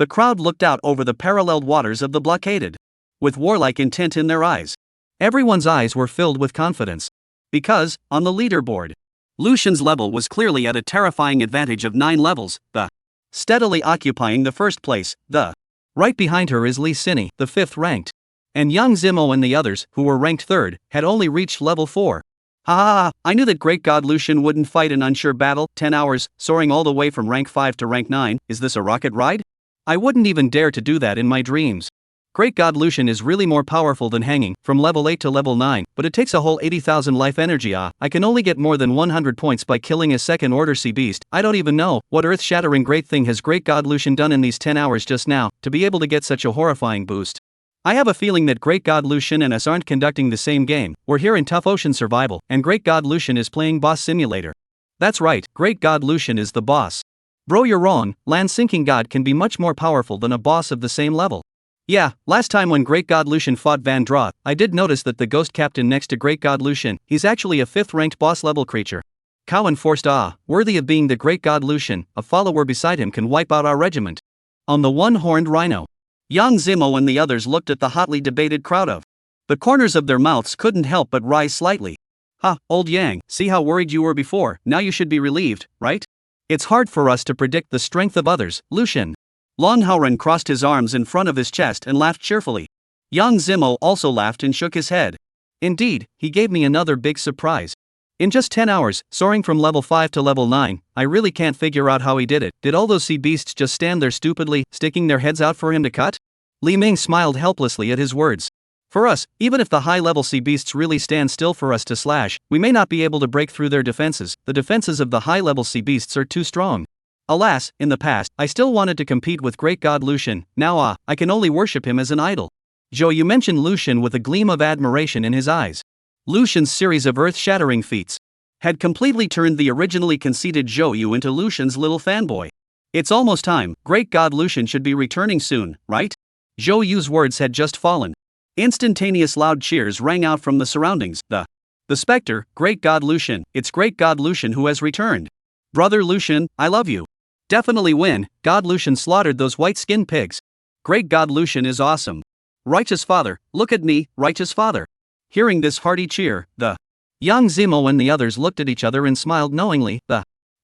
crowd looked out over the paralleled waters of the blockaded, with warlike intent in their eyes. Everyone's eyes were filled with confidence. Because, on the leaderboard, Lucian's level was clearly at a terrifying advantage of 9 levels, the steadily occupying the first place, the right behind her is Lee Sinny, the 5th ranked. And young Zimo and the others, who were ranked 3rd, had only reached level 4. Ha ha ha, I knew that great god Lucian wouldn't fight an unsure battle, 10 hours, soaring all the way from rank 5 to rank 9, is this a rocket ride? I wouldn't even dare to do that in my dreams. Great god Lucian is really more powerful than hanging, from level 8 to level 9, but it takes a whole 80,000 life energy. I can only get more than 100 points by killing a second order sea beast. I don't even know, what earth-shattering great thing has great god Lucian done in these 10 hours just now, to be able to get such a horrifying boost. I have a feeling that great god Lucian and us aren't conducting the same game. We're here in tough ocean survival, and great god Lucian is playing boss simulator. That's right, great god Lucian is the boss. Bro, you're wrong, land sinking god can be much more powerful than a boss of the same level. Yeah, last time when Great God Lucian fought Van Dra, I did notice that the ghost captain next to Great God Lucian, he's actually a 5th ranked boss level creature. Cowan forced worthy of being the Great God Lucian, a follower beside him can wipe out our regiment. On the one-horned rhino, young Zimo and the others looked at the hotly debated crowd of. The corners of their mouths couldn't help but rise slightly. Ha, old Yang, see how worried you were before, now you should be relieved, right? It's hard for us to predict the strength of others, Lucian. Long Howren crossed his arms in front of his chest and laughed cheerfully. Young Zimo also laughed and shook his head. Indeed, he gave me another big surprise. In just 10 hours, soaring from level 5 to level 9, I really can't figure out how he did it. Did all those sea beasts just stand there stupidly, sticking their heads out for him to cut? Li Ming smiled helplessly at his words. For us, even if the high-level sea beasts really stand still for us to slash, we may not be able to break through their defenses. The defenses of the high-level sea beasts are too strong. Alas, in the past, I still wanted to compete with great god Lucian, now I can only worship him as an idol. Zhou Yu mentioned Lucian with a gleam of admiration in his eyes. Lucian's series of earth-shattering feats had completely turned the originally conceited Zhou Yu into Lucian's little fanboy. It's almost time, great god Lucian should be returning soon, right? Zhou Yu's words had just fallen. Instantaneous loud cheers rang out from the surroundings. The specter, great god Lucian, it's great god Lucian who has returned. Brother Lucian, I love you. Definitely win, God Lucian slaughtered those white-skinned pigs. Great god Lucian is awesome. Righteous father, look at me, righteous father. Hearing this hearty cheer, the young Zemo and the others looked at each other and smiled knowingly.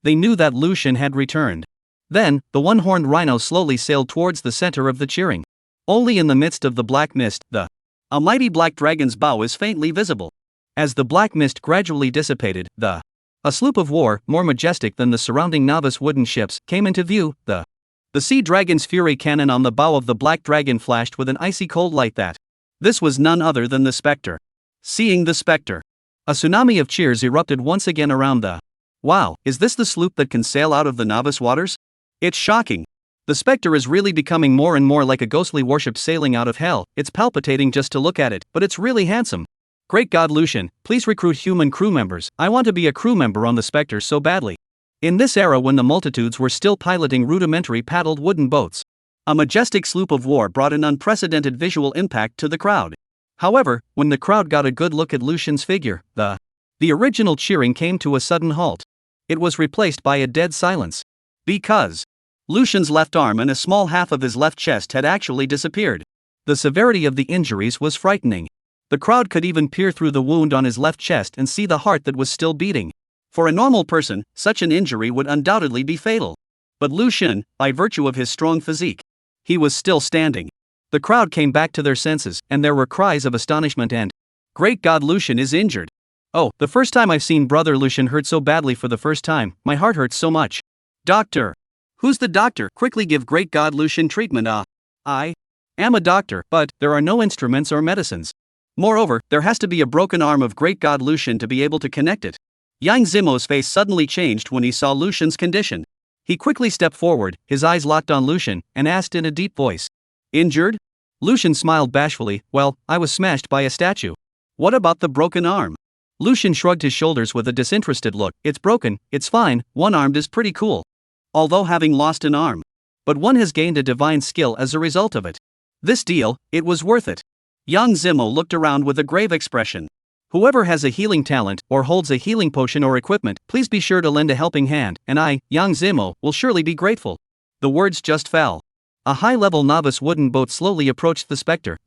They knew that Lucian had returned. Then, the one-horned rhino slowly sailed towards the center of the cheering. Only in the midst of the black mist, a mighty black dragon's bow is faintly visible. As the black mist gradually dissipated, a sloop of war, more majestic than the surrounding novice wooden ships, came into view. The sea dragon's fury cannon on the bow of the black dragon flashed with an icy cold light. This was none other than the specter. Seeing the specter, a tsunami of cheers erupted once again around the wow, is this the sloop that can sail out of the novice waters? It's shocking. The specter is really becoming more and more like a ghostly warship sailing out of hell. It's palpitating just to look at it, but it's really handsome. Great god Lucian, please recruit human crew members. I want to be a crew member on the Spectre so badly. In this era when the multitudes were still piloting rudimentary paddled wooden boats, a majestic sloop of war brought an unprecedented visual impact to the crowd. However, when the crowd got a good look at Lucian's figure, the original cheering came to a sudden halt. It was replaced by a dead silence. Because Lucian's left arm and a small half of his left chest had actually disappeared. The severity of the injuries was frightening. The crowd could even peer through the wound on his left chest and see the heart that was still beating. For a normal person, such an injury would undoubtedly be fatal. But Lucian, by virtue of his strong physique, he was still standing. The crowd came back to their senses, and there were cries of astonishment and, "Great god Lucian is injured. Oh, the first time I've seen brother Lucian hurt so badly for the first time, my heart hurts so much. Doctor! Who's the doctor? Quickly give great god Lucian treatment. I am a doctor, but there are no instruments or medicines. Moreover, there has to be a broken arm of great god Lucian to be able to connect it." Yang Zemo's face suddenly changed when he saw Lucian's condition. He quickly stepped forward, his eyes locked on Lucian, and asked in a deep voice, "Injured?" Lucian smiled bashfully, "Well, I was smashed by a statue." "What about the broken arm?" Lucian shrugged his shoulders with a disinterested look. "It's broken, it's fine, one-armed is pretty cool. Although having lost an arm. But one has gained a divine skill as a result of it. This deal, it was worth it." Yang Zemo looked around with a grave expression. "Whoever has a healing talent, or holds a healing potion or equipment, please be sure to lend a helping hand, and I, Yang Zemo, will surely be grateful." The words just fell. A high-level novice wooden boat slowly approached the specter.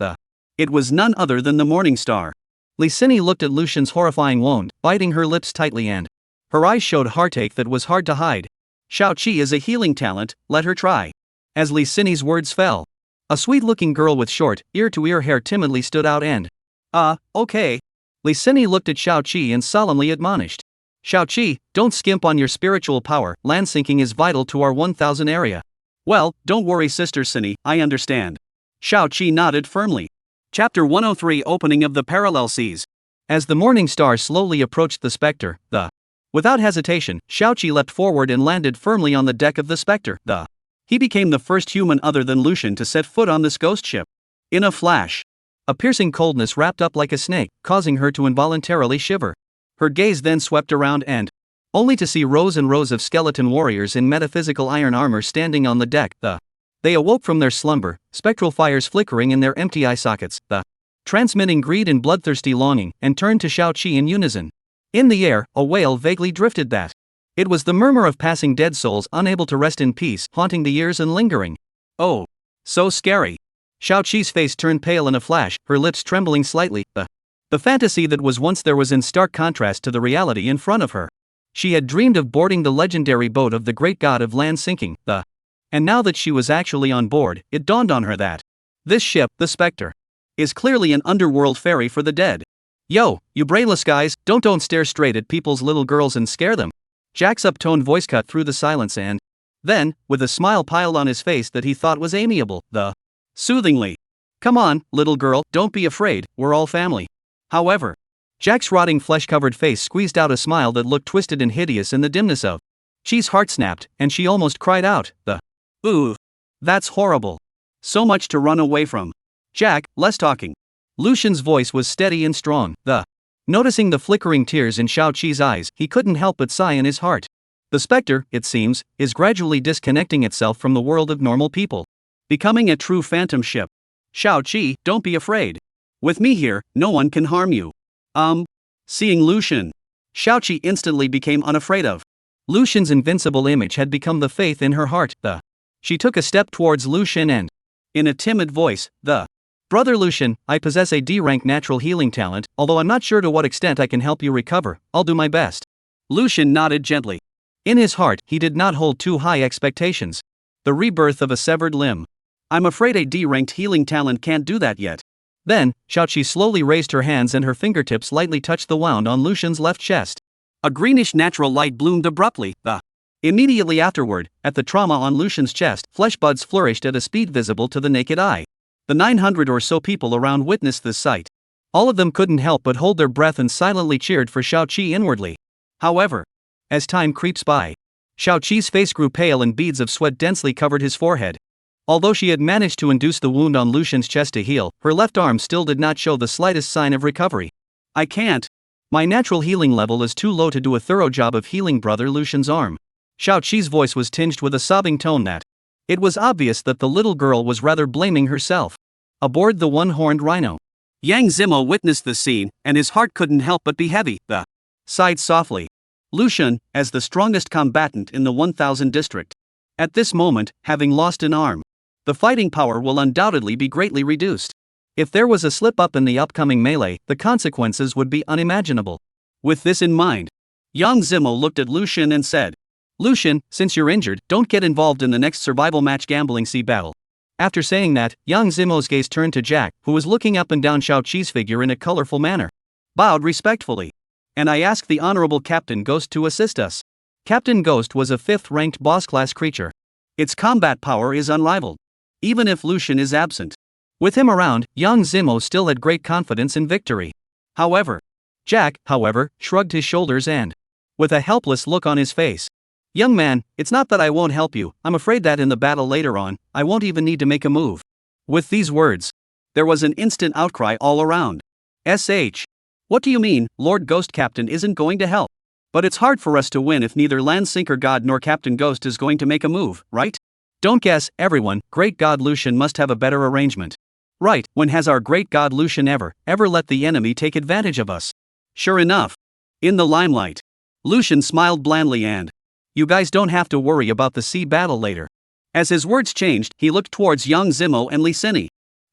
It was none other than the Morning Star. Li Sini looked at Lucian's horrifying wound, biting her lips tightly, and her eyes showed heartache that was hard to hide. "Shao Qi is a healing talent, let her try." As Li Sini's words fell, a sweet-looking girl with short, ear-to-ear hair timidly stood out and, okay. Li Sini looked at Shao Qi and solemnly admonished, "Shao Qi, don't skimp on your spiritual power, land sinking is vital to our 1000 area." "Well, don't worry Sister Sini, I understand." Shao Qi nodded firmly. Chapter 103 Opening of the Parallel Seas. As the Morning Star slowly approached the Spectre, without hesitation, Shao Qi leapt forward and landed firmly on the deck of the Spectre. He became the first human other than Lucian to set foot on this ghost ship. In a flash, a piercing coldness wrapped up like a snake, causing her to involuntarily shiver. Her gaze then swept around and, only to see rows and rows of skeleton warriors in metaphysical iron armor standing on the deck. They awoke from their slumber, spectral fires flickering in their empty eye sockets, transmitting greed and bloodthirsty longing, and turned to Shao Qi in unison. In the air, a wail vaguely drifted that. It was the murmur of passing dead souls unable to rest in peace, haunting the ears and lingering. "Oh, so scary." Shao Qi's face turned pale in a flash, her lips trembling slightly. The fantasy that was once there was in stark contrast to the reality in front of her. She had dreamed of boarding the legendary boat of the great god of land sinking, and now that she was actually on board, it dawned on her that this ship, the Spectre, is clearly an underworld ferry for the dead. "Yo, you brainless guys, don't stare straight at people's little girls and scare them." Jack's up-toned voice cut through the silence and then, with a smile piled on his face that he thought was amiable, soothingly, "Come on, little girl, don't be afraid, we're all family." However, Jack's rotting flesh-covered face squeezed out a smile that looked twisted and hideous in the dimness of Chi's heart snapped, and she almost cried out, Ooh. That's horrible. So much to run away from. Jack, less talking. Lucian's voice was steady and strong, Noticing the flickering tears in Xiao Qi's eyes, he couldn't help but sigh in his heart. The specter, it seems, is gradually disconnecting itself from the world of normal people, becoming a true phantom ship. Xiao Qi, don't be afraid. With me here, no one can harm you. Seeing Lucian, Xiao Qi instantly became unafraid of. Lucian's invincible image had become the faith in her heart, She took a step towards Lucian and, in a timid voice, Brother Lucian, I possess a D-rank natural healing talent, although I'm not sure to what extent I can help you recover, I'll do my best. Lucian nodded gently. In his heart, he did not hold too high expectations. The rebirth of a severed limb. I'm afraid a D-ranked healing talent can't do that yet. Then, Xiaoqi slowly raised her hands and her fingertips lightly touched the wound on Lucian's left chest. A greenish natural light bloomed abruptly, Immediately afterward, at the trauma on Lucian's chest, flesh buds flourished at a speed visible to the naked eye. The 900 or so people around witnessed this sight. All of them couldn't help but hold their breath and silently cheered for Xiao Qi inwardly. However, as time creeps by, Xiao Qi's face grew pale and beads of sweat densely covered his forehead. Although she had managed to induce the wound on Lucian's chest to heal, her left arm still did not show the slightest sign of recovery. I can't. My natural healing level is too low to do a thorough job of healing Brother Lucian's arm. Xiao Qi's voice was tinged with a sobbing tone that, it was obvious that the little girl was rather blaming herself. Aboard the one-horned rhino, Yang Zimo witnessed the scene, and his heart couldn't help but be heavy. Sighed softly. Lucian, as the strongest combatant in the 1000 district, at this moment, having lost an arm, the fighting power will undoubtedly be greatly reduced. If there was a slip-up in the upcoming melee, the consequences would be unimaginable. With this in mind, Yang Zimo looked at Lucian and said, Lucian, since you're injured, don't get involved in the next survival match gambling sea battle. After saying that, Yang Zimo's gaze turned to Jack, who was looking up and down Xiao Qi's figure in a colorful manner. Bowed respectfully. And I ask the Honorable Captain Ghost to assist us. Captain Ghost was a 5th-ranked boss-class creature. Its combat power is unrivaled, even if Lucian is absent. With him around, Yang Zimo still had great confidence in victory. Jack, shrugged his shoulders and, with a helpless look on his face, Young man, it's not that I won't help you, I'm afraid that in the battle later on, I won't even need to make a move. With these words, there was an instant outcry all around. What do you mean, Lord Ghost Captain isn't going to help? But it's hard for us to win if neither Land Sinker God nor Captain Ghost is going to make a move, right? Don't guess, everyone, Great God Lucian must have a better arrangement. Right, when has our Great God Lucian ever let the enemy take advantage of us? Sure enough. In the limelight, Lucian smiled blandly and, you guys don't have to worry about the sea battle later. As his words changed, he looked towards Yang Zimo and Li Sini.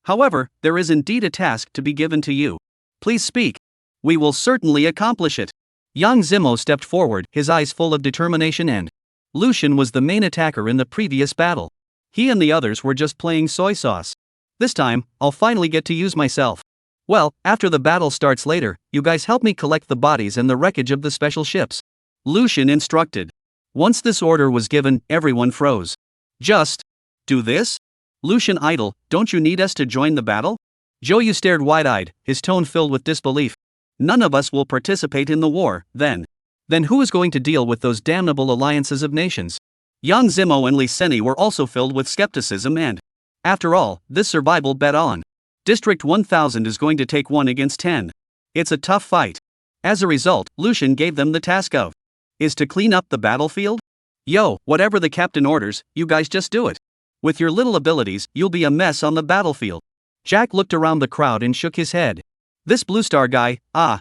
However, there is indeed a task to be given to you. Please speak. We will certainly accomplish it. Yang Zimo stepped forward, his eyes full of determination and, Lucian was the main attacker in the previous battle. He and the others were just playing soy sauce. This time, I'll finally get to use myself. Well, after the battle starts later, you guys help me collect the bodies and the wreckage of the special ships. Lucian instructed. Once this order was given, everyone froze. Just do this? Lucian idle, don't you need us to join the battle? Zhou stared wide-eyed, his tone filled with disbelief. None of us will participate in the war, then. Then who is going to deal with those damnable alliances of nations? Yang Zimo and Li Seni were also filled with skepticism and, after all, this survival bet on District 1000 is going to take 1 against 10. It's a tough fight. As a result, Lucian gave them the task of is to clean up the battlefield? Yo, whatever the captain orders, you guys just do it. With your little abilities, you'll be a mess on the battlefield. Jack looked around the crowd and shook his head. This Blue Star guy,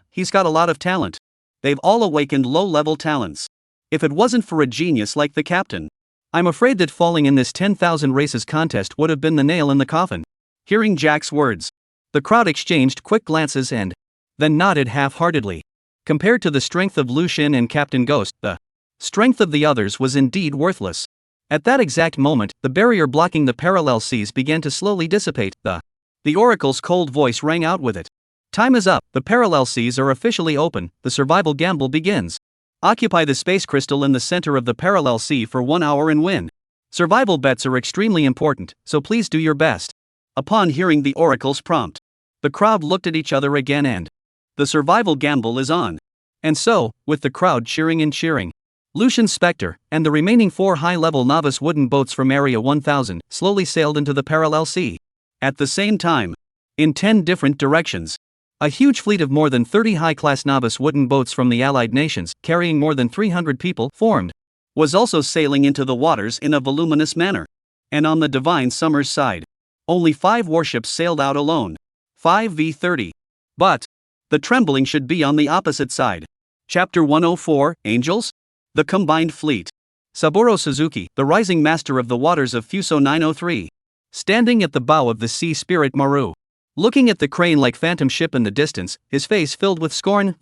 he's got a lot of talent. They've all awakened low-level talents. If it wasn't for a genius like the captain, I'm afraid that falling in this 10,000 races contest would have been the nail in the coffin. Hearing Jack's words, the crowd exchanged quick glances and then nodded half-heartedly. Compared to the strength of Lucian and Captain Ghost, the strength of the others was indeed worthless. At that exact moment, the barrier blocking the parallel seas began to slowly dissipate. The Oracle's cold voice rang out with it. Time is up, the parallel seas are officially open, the survival gamble begins. Occupy the space crystal in the center of the parallel sea for 1 hour and win. Survival bets are extremely important, so please do your best. Upon hearing the Oracle's prompt, the crowd looked at each other again and the survival gamble is on. And so, with the crowd cheering and cheering, Lucian's Spectre, and the remaining 4 high-level novice wooden boats from Area 1000 slowly sailed into the parallel sea. At the same time, in 10 different directions, a huge fleet of more than 30 high-class novice wooden boats from the Allied nations, carrying more than 300 people, formed, was also sailing into the waters in a voluminous manner. And on the Divine Summer's side, only 5 warships sailed out alone. 5v30. But the trembling should be on the opposite side. Chapter 104, Angels? The Combined Fleet. Saburo Suzuki, the rising master of the waters of Fuso 903, standing at the bow of the Sea Spirit Maru, looking at the crane-like phantom ship in the distance, his face filled with scorn.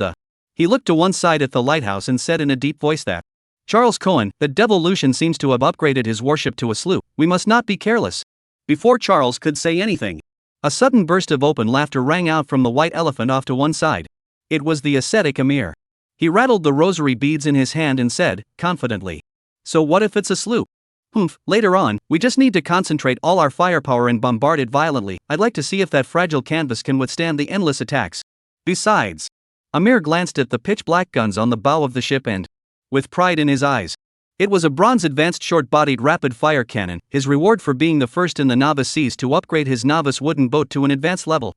He looked to one side at the lighthouse and said in a deep voice that Charles Cohen, the devil Lucian, seems to have upgraded his warship to a sloop. We must not be careless. Before Charles could say anything, a sudden burst of open laughter rang out from the white elephant off to one side. It was the ascetic Emir. He rattled the rosary beads in his hand and said, confidently, "So what if it's a sloop? Later on, we just need to concentrate all our firepower and bombard it violently. I'd like to see if that fragile canvas can withstand the endless attacks." Besides, Amir glanced at the pitch-black guns on the bow of the ship and, with pride in his eyes, it was a bronze advanced short-bodied rapid-fire cannon, his reward for being the first in the novice seas to upgrade his novice wooden boat to an advanced level.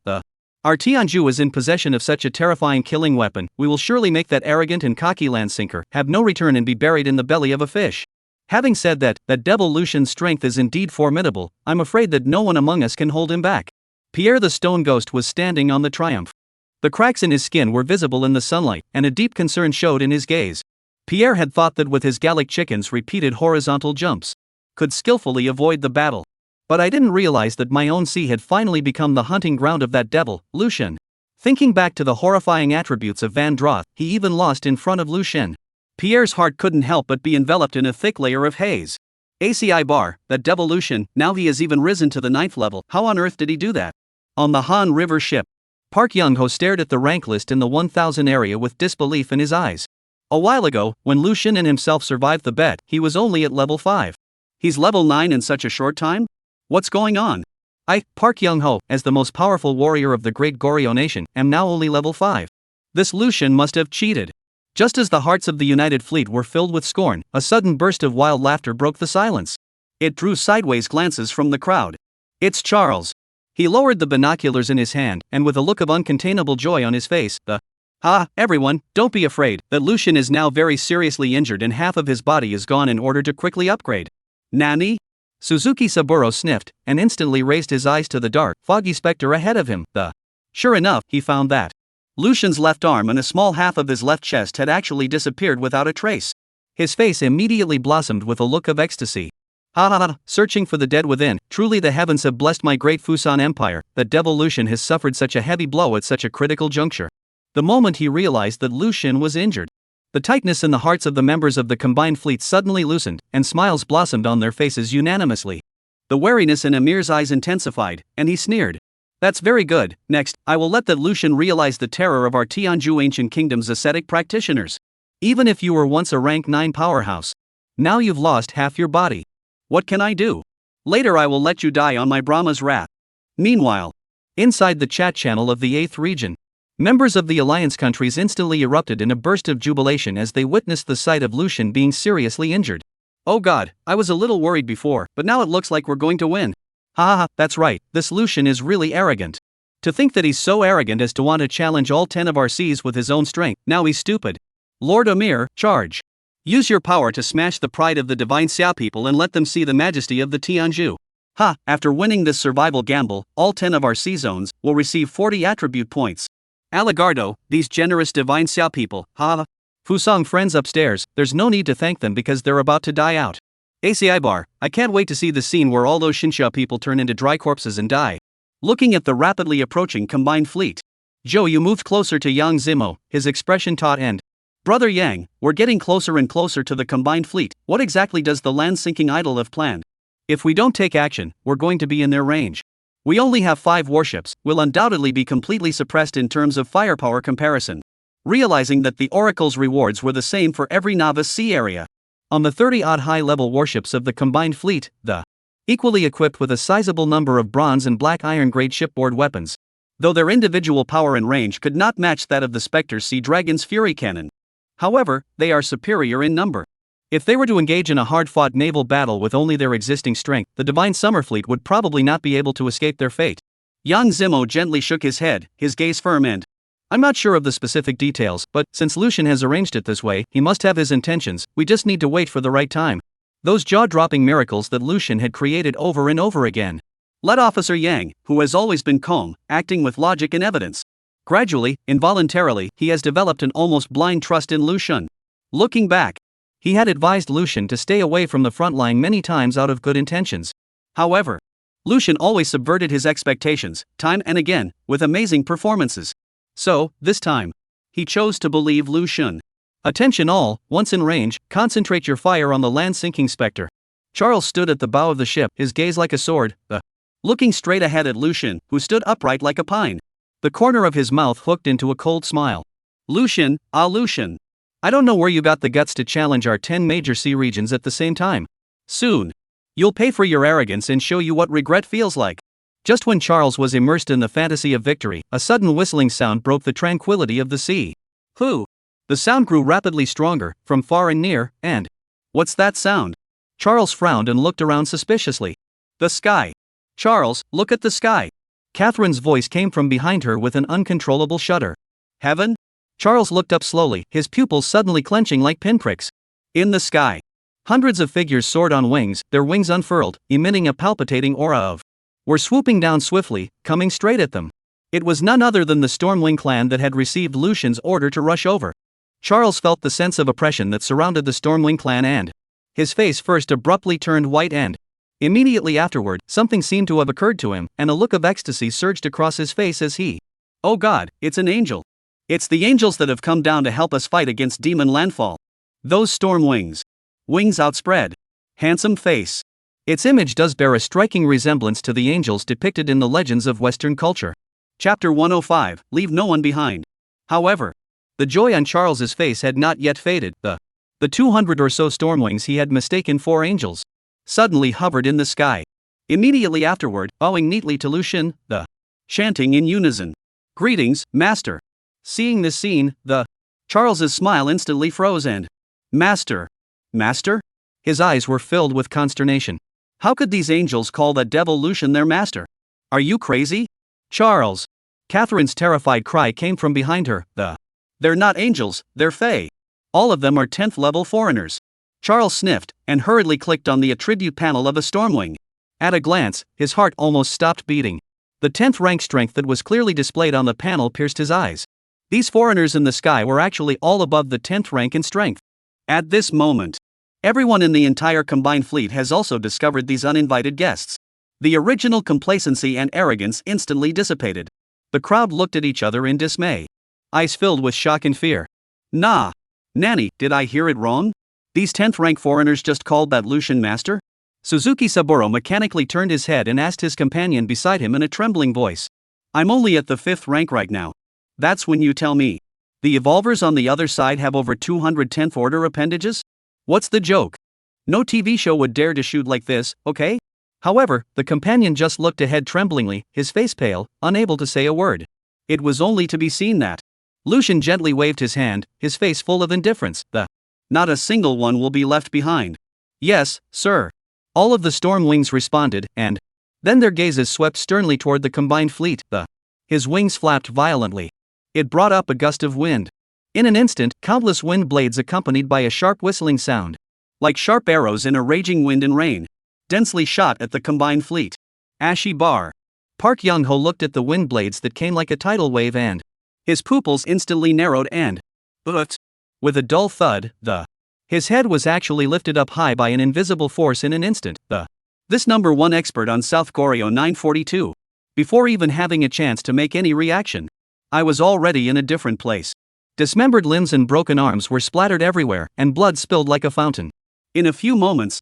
Our Tianju is in possession of such a terrifying killing weapon. We will surely make that arrogant and cocky landsinker have no return and be buried in the belly of a fish. Having said that devil Lucian's strength is indeed formidable. I'm afraid that no one among us can hold him back. Pierre the Stone Ghost was standing on the Triumph. The cracks in his skin were visible in the sunlight, and a deep concern showed in his gaze. Pierre had thought that with his Gallic chickens' repeated horizontal jumps, could skillfully avoid the battle. But I didn't realize that my own sea had finally become the hunting ground of that devil, Lucian. Thinking back to the horrifying attributes of Van Droth, he even lost in front of Lucian. Pierre's heart couldn't help but be enveloped in a thick layer of haze. ACI bar, that devil Lucian, now he has even risen to the 9th level. How on earth did he do that? On the Han River ship, Park Young-ho stared at the rank list in the 1000 area with disbelief in his eyes. A while ago, when Lucian and himself survived the bet, he was only at level 5. He's level 9 in such a short time? What's going on? I, Park Young-ho, as the most powerful warrior of the great Goryeo nation, am now only level 5. This Lucian must have cheated. Just as the hearts of the United Fleet were filled with scorn, a sudden burst of wild laughter broke the silence. It drew sideways glances from the crowd. It's Charles. He lowered the binoculars in his hand, and with a look of uncontainable joy on his face, everyone, don't be afraid, that Lucian is now very seriously injured and half of his body is gone in order to quickly upgrade. Nani? Suzuki Saburo sniffed, and instantly raised his eyes to the dark, foggy specter ahead of him. Sure enough, he found that Lucian's left arm and a small half of his left chest had actually disappeared without a trace. His face immediately blossomed with a look of ecstasy. Searching for the dead within, truly the heavens have blessed my great Fusan Empire, that devil Lucian has suffered such a heavy blow at such a critical juncture. The moment he realized that Lucian was injured, the tightness in the hearts of the members of the combined fleet suddenly loosened, and smiles blossomed on their faces unanimously. The wariness in Amir's eyes intensified, and he sneered. That's very good. Next, I will let that Lucian realize the terror of our Tianju ancient kingdom's ascetic practitioners. Even if you were once a rank 9 powerhouse, now you've lost half your body. What can I do? Later I will let you die on my Brahma's wrath. Meanwhile, inside the chat channel of the 8th region, members of the alliance countries instantly erupted in a burst of jubilation as they witnessed the sight of Lucian being seriously injured. Oh god, I was a little worried before, but now it looks like we're going to win. That's right, this Lucian is really arrogant. To think that he's so arrogant as to want to challenge all 10 of our seas with his own strength, now he's stupid. Lord Amir, charge. Use your power to smash the pride of the divine Xia people and let them see the majesty of the Tianju. After winning this survival gamble, all 10 of our sea zones will receive 40 attribute points. Aligardo, these generous divine Xia people, Fusang friends upstairs, there's no need to thank them because they're about to die out. ACI bar, I can't wait to see the scene where all those Shinsha people turn into dry corpses and die. Looking at the rapidly approaching combined fleet, Zhou Yu moved closer to Yang Zimo, his expression taut and, Brother Yang, we're getting closer and closer to the combined fleet. What exactly does the land-sinking idol have planned? If we don't take action, we're going to be in their range. We only have 5 warships, we'll undoubtedly be completely suppressed in terms of firepower comparison. Realizing that the Oracle's rewards were the same for every novice sea area. On the 30-odd high-level warships of the combined fleet, equally equipped with a sizable number of bronze and black iron-grade shipboard weapons, though their individual power and range could not match that of the Spectre's Sea Dragon's Fury Cannon. However, they are superior in number. If they were to engage in a hard-fought naval battle with only their existing strength, the Divine Summer Fleet would probably not be able to escape their fate. Yang Zimo gently shook his head, his gaze firm and, I'm not sure of the specific details, but since Lucian has arranged it this way, he must have his intentions, we just need to wait for the right time. Those jaw-dropping miracles that Lucian had created over and over again. Let Officer Yang, who has always been calm, acting with logic and evidence. Gradually, involuntarily, he has developed an almost blind trust in Lucian. Looking back, he had advised Lucian to stay away from the front line many times out of good intentions. However, Lucian always subverted his expectations, time and again, with amazing performances. So, this time, he chose to believe Lucian. Attention all, once in range, concentrate your fire on the land-sinking specter. Charles stood at the bow of the ship, his gaze like a sword, looking straight ahead at Lucian, who stood upright like a pine. The corner of his mouth hooked into a cold smile. Lucian, Lucian. I don't know where you got the guts to challenge our 10 major sea regions at the same time. Soon, you'll pay for your arrogance and show you what regret feels like. Just when Charles was immersed in the fantasy of victory, a sudden whistling sound broke the tranquility of the sea. Who? The sound grew rapidly stronger, from far and near, and... What's that sound? Charles frowned and looked around suspiciously. The sky. Charles, look at the sky. Catherine's voice came from behind her with an uncontrollable shudder. Heaven? Charles looked up slowly, his pupils suddenly clenching like pinpricks. In the sky, hundreds of figures soared on wings, their wings unfurled, emitting a palpitating aura of... were swooping down swiftly, coming straight at them. It was none other than the Stormwing clan that had received Lucian's order to rush over. Charles felt the sense of oppression that surrounded the Stormwing clan and... his face first abruptly turned white and... immediately afterward, something seemed to have occurred to him, and a look of ecstasy surged across his face as he... Oh God, it's an angel. It's the angels that have come down to help us fight against demon landfall. Those Stormwings. Wings outspread. Handsome face. Its image does bear a striking resemblance to the angels depicted in the legends of Western culture. Chapter 105, Leave No One Behind. However, the joy on Charles's face had not yet faded. The 200 or so Stormwings he had mistaken for angels suddenly hovered in the sky. Immediately afterward, bowing neatly to Lucian, chanting in unison. Greetings, Master. Seeing this scene, Charles's smile instantly froze and... Master? Master? His eyes were filled with consternation. How could these angels call that devil Lucian their master? Are you crazy? Charles! Catherine's terrified cry came from behind her. They're not angels, they're fae. All of them are 10th level foreigners. Charles sniffed, and hurriedly clicked on the attribute panel of a Stormwing. At a glance, his heart almost stopped beating. The 10th rank strength that was clearly displayed on the panel pierced his eyes. These foreigners in the sky were actually all above the 10th rank in strength. At this moment, everyone in the entire combined fleet has also discovered these uninvited guests. The original complacency and arrogance instantly dissipated. The crowd looked at each other in dismay. Eyes filled with shock and fear. Nah. Nanny, did I hear it wrong? These 10th rank foreigners just called that Lucian master? Suzuki Saburo mechanically turned his head and asked his companion beside him in a trembling voice. I'm only at the 5th rank right now. That's when you tell me. The evolvers on the other side have over 200 10th order appendages? What's the joke? No TV show would dare to shoot like this, okay? However, the companion just looked ahead tremblingly, his face pale, unable to say a word. It was only to be seen that Lucian gently waved his hand, his face full of indifference. Not a single one will be left behind. Yes, sir. All of the Stormwings responded, and then their gazes swept sternly toward the combined fleet. His wings flapped violently. It brought up a gust of wind. In an instant, countless wind blades accompanied by a sharp whistling sound, like sharp arrows in a raging wind and rain, densely shot at the combined fleet. Ashy bar. Park Young-ho looked at the wind blades that came like a tidal wave and his pupils instantly narrowed and, with a dull thud, his head was actually lifted up high by an invisible force in an instant. This number 1 expert on South Koryo 942. Before even having a chance to make any reaction, I was already in a different place. Dismembered limbs and broken arms were splattered everywhere, and blood spilled like a fountain. In a few moments,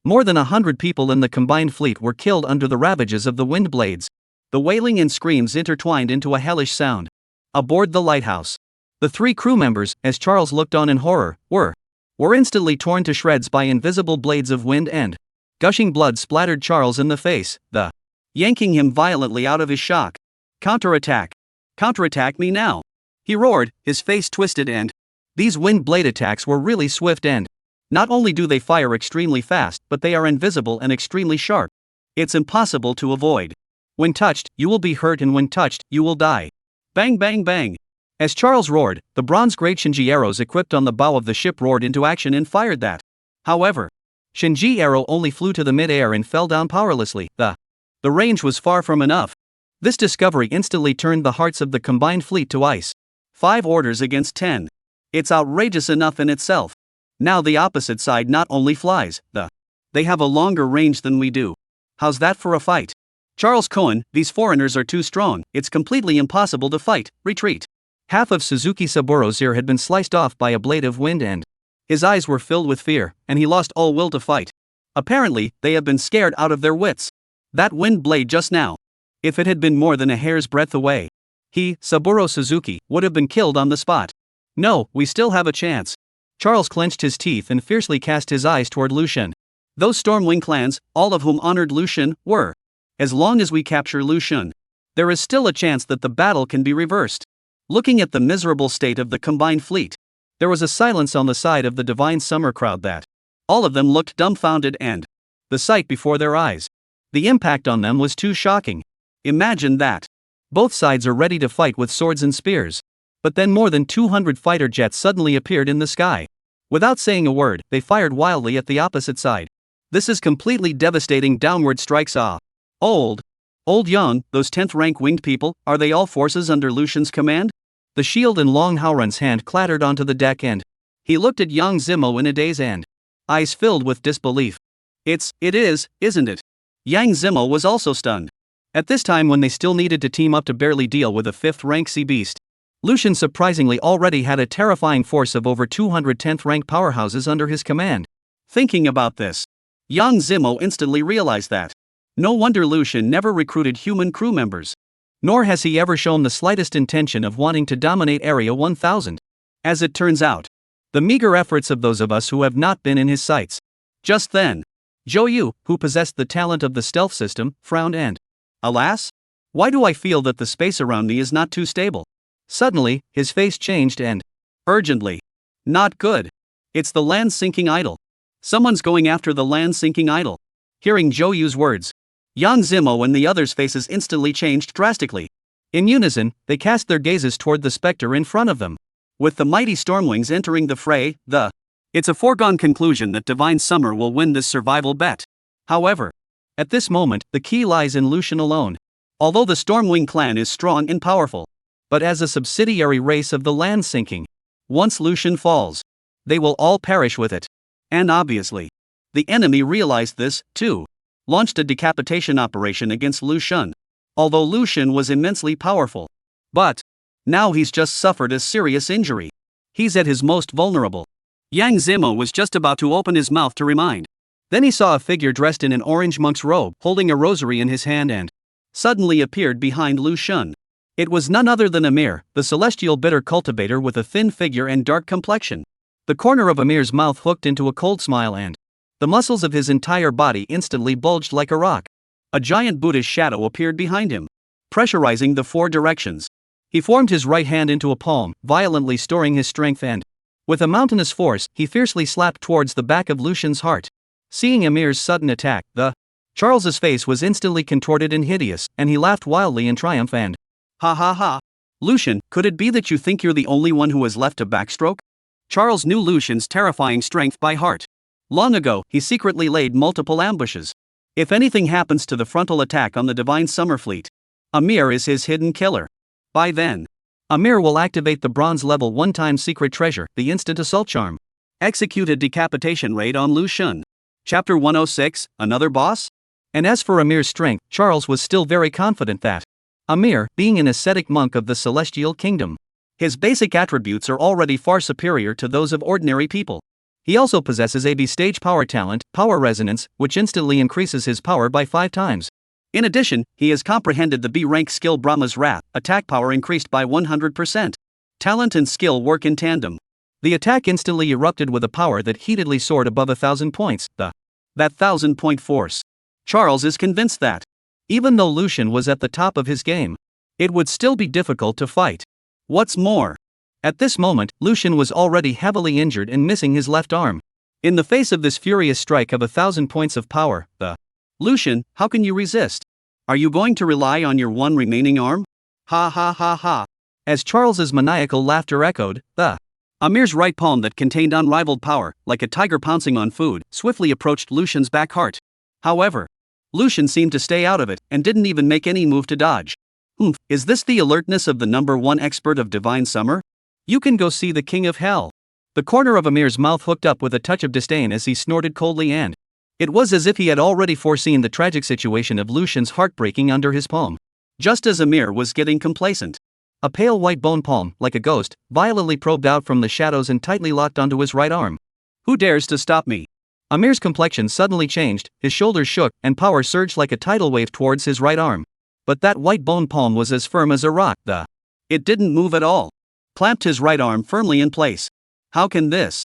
more than 100 people in the combined fleet were killed under the ravages of the wind blades. The wailing and screams intertwined into a hellish sound. Aboard the lighthouse, the 3 crew members, as Charles looked on in horror, were instantly torn to shreds by invisible blades of wind and gushing blood splattered Charles in the face, yanking him violently out of his shock. Counterattack! Counterattack me now! He roared, his face twisted and these wind blade attacks were really swift and Not only do they fire extremely fast, but they are invisible and extremely sharp. It's impossible to avoid. When touched, you will be hurt, and when touched, you will die. Bang bang bang. As Charles roared, the bronze-grade Shinji arrows equipped on the bow of the ship roared into action and fired that. However, Shinji arrow only flew to the mid-air and fell down powerlessly. The range was far from enough. This discovery instantly turned the hearts of the combined fleet to ice. 5 orders against 10. It's outrageous enough in itself. Now the opposite side not only flies, they have a longer range than we do. How's that for a fight? Charles Cohen, these foreigners are too strong, it's completely impossible to fight, retreat. Half of Suzuki Saburo's ear had been sliced off by a blade of wind, and his eyes were filled with fear, and he lost all will to fight. Apparently, they have been scared out of their wits. That wind blade just now. If it had been more than a hair's breadth away, he, Saburo Suzuki, would have been killed on the spot. No, we still have a chance. Charles clenched his teeth and fiercely cast his eyes toward Lushan. Those Stormwing clans, all of whom honored Lushan, were. As long as we capture Lushan, there is still a chance that the battle can be reversed. Looking at the miserable state of the combined fleet, there was a silence on the side of the Divine Summer crowd that all of them looked dumbfounded, and the sight before their eyes, the impact on them was too shocking. Imagine that. Both sides are ready to fight with swords and spears. But then more than 200 fighter jets suddenly appeared in the sky. Without saying a word, they fired wildly at the opposite side. This is completely devastating downward strikes. Old, young, those 10th rank winged people, are they all forces under Lushan's command? The shield in Long Haoran's hand clattered onto the deck, and he looked at Yang Zimo in a daze and eyes filled with disbelief. It is, isn't it? Yang Zimo was also stunned. At this time, when they still needed to team up to barely deal with a 5th rank sea beast, Lushan surprisingly already had a terrifying force of over 200 10th rank powerhouses under his command. Thinking about this, Yang Zimo instantly realized that no wonder Lushan never recruited human crew members. Nor has he ever shown the slightest intention of wanting to dominate Area 1000. As it turns out, the meager efforts of those of us who have not been in his sights. Just then, Zhou Yu, who possessed the talent of the stealth system, frowned and, alas? Why do I feel that the space around me is not too stable? Suddenly, his face changed and, urgently, not good. It's the land-sinking idol. Someone's going after the land-sinking idol. Hearing Zhou Yu's words, Yang Zimo and the others' faces instantly changed drastically. In unison, they cast their gazes toward the specter in front of them. With the mighty Stormwings entering the fray, it's a foregone conclusion that Divine Summer will win this survival bet. However, at this moment, the key lies in Lushan alone. Although the Stormwing clan is strong and powerful, but as a subsidiary race of the land sinking, once Lushan falls, they will all perish with it. And obviously, the enemy realized this, too. Launched a decapitation operation against Lushan. Although Lushan was immensely powerful. But now he's just suffered a serious injury. He's at his most vulnerable. Yang Zimo was just about to open his mouth to remind. Then he saw a figure dressed in an orange monk's robe, holding a rosary in his hand, and suddenly appeared behind Lushan. It was none other than Amir, the celestial bitter cultivator with a thin figure and dark complexion. The corner of Amir's mouth hooked into a cold smile, and the muscles of his entire body instantly bulged like a rock. A giant Buddhist shadow appeared behind him, pressurizing the 4 directions. He formed his right hand into a palm, violently storing his strength, and with a mountainous force, he fiercely slapped towards the back of Lushan's heart. Seeing Amir's sudden attack, Charles's face was instantly contorted and hideous, and he laughed wildly in triumph and, ha ha ha. Lushan, could it be that you think you're the only one who has left to backstroke? Charles knew Lushan's terrifying strength by heart. Long ago, he secretly laid multiple ambushes. If anything happens to the frontal attack on the Divine Summer Fleet, Amir is his hidden killer. By then, Amir will activate the bronze level 1-time secret treasure, the instant assault charm. Execute a decapitation raid on Lushan. Chapter 106, Another Boss? And as for Amir's strength, Charles was still very confident that Amir, being an ascetic monk of the Celestial Kingdom, his basic attributes are already far superior to those of ordinary people. He also possesses a B-stage power talent, Power Resonance, which instantly increases his power by 5 times. In addition, he has comprehended the B-rank skill Brahma's Wrath, attack power increased by 100%. Talent and skill work in tandem. The attack instantly erupted with a power that heatedly soared above 1,000 points, that 1,000-point force. Charles is convinced that, even though Lushan was at the top of his game, it would still be difficult to fight. What's more, at this moment, Lushan was already heavily injured and missing his left arm. In the face of this furious strike of 1,000 points of power, Lucian, how can you resist? Are you going to rely on your one remaining arm? Ha ha ha ha. As Charles's maniacal laughter echoed, Amir's right palm that contained unrivaled power, like a tiger pouncing on food, swiftly approached Lucian's back heart. However, Lucian seemed to stay out of it, and didn't even make any move to dodge. Is this the alertness of the #1 expert of Divine Summer? You can go see the King of Hell. The corner of Amir's mouth hooked up with a touch of disdain as he snorted coldly, and it was as if he had already foreseen the tragic situation of Lucian's heart breaking under his palm. Just as Amir was getting complacent, a pale white bone palm, like a ghost, violently probed out from the shadows and tightly locked onto his right arm. Who dares to stop me? Amir's complexion suddenly changed, his shoulders shook, and power surged like a tidal wave towards his right arm. But that white bone palm was as firm as a rock. It didn't move at all. Clamped his right arm firmly in place. How can this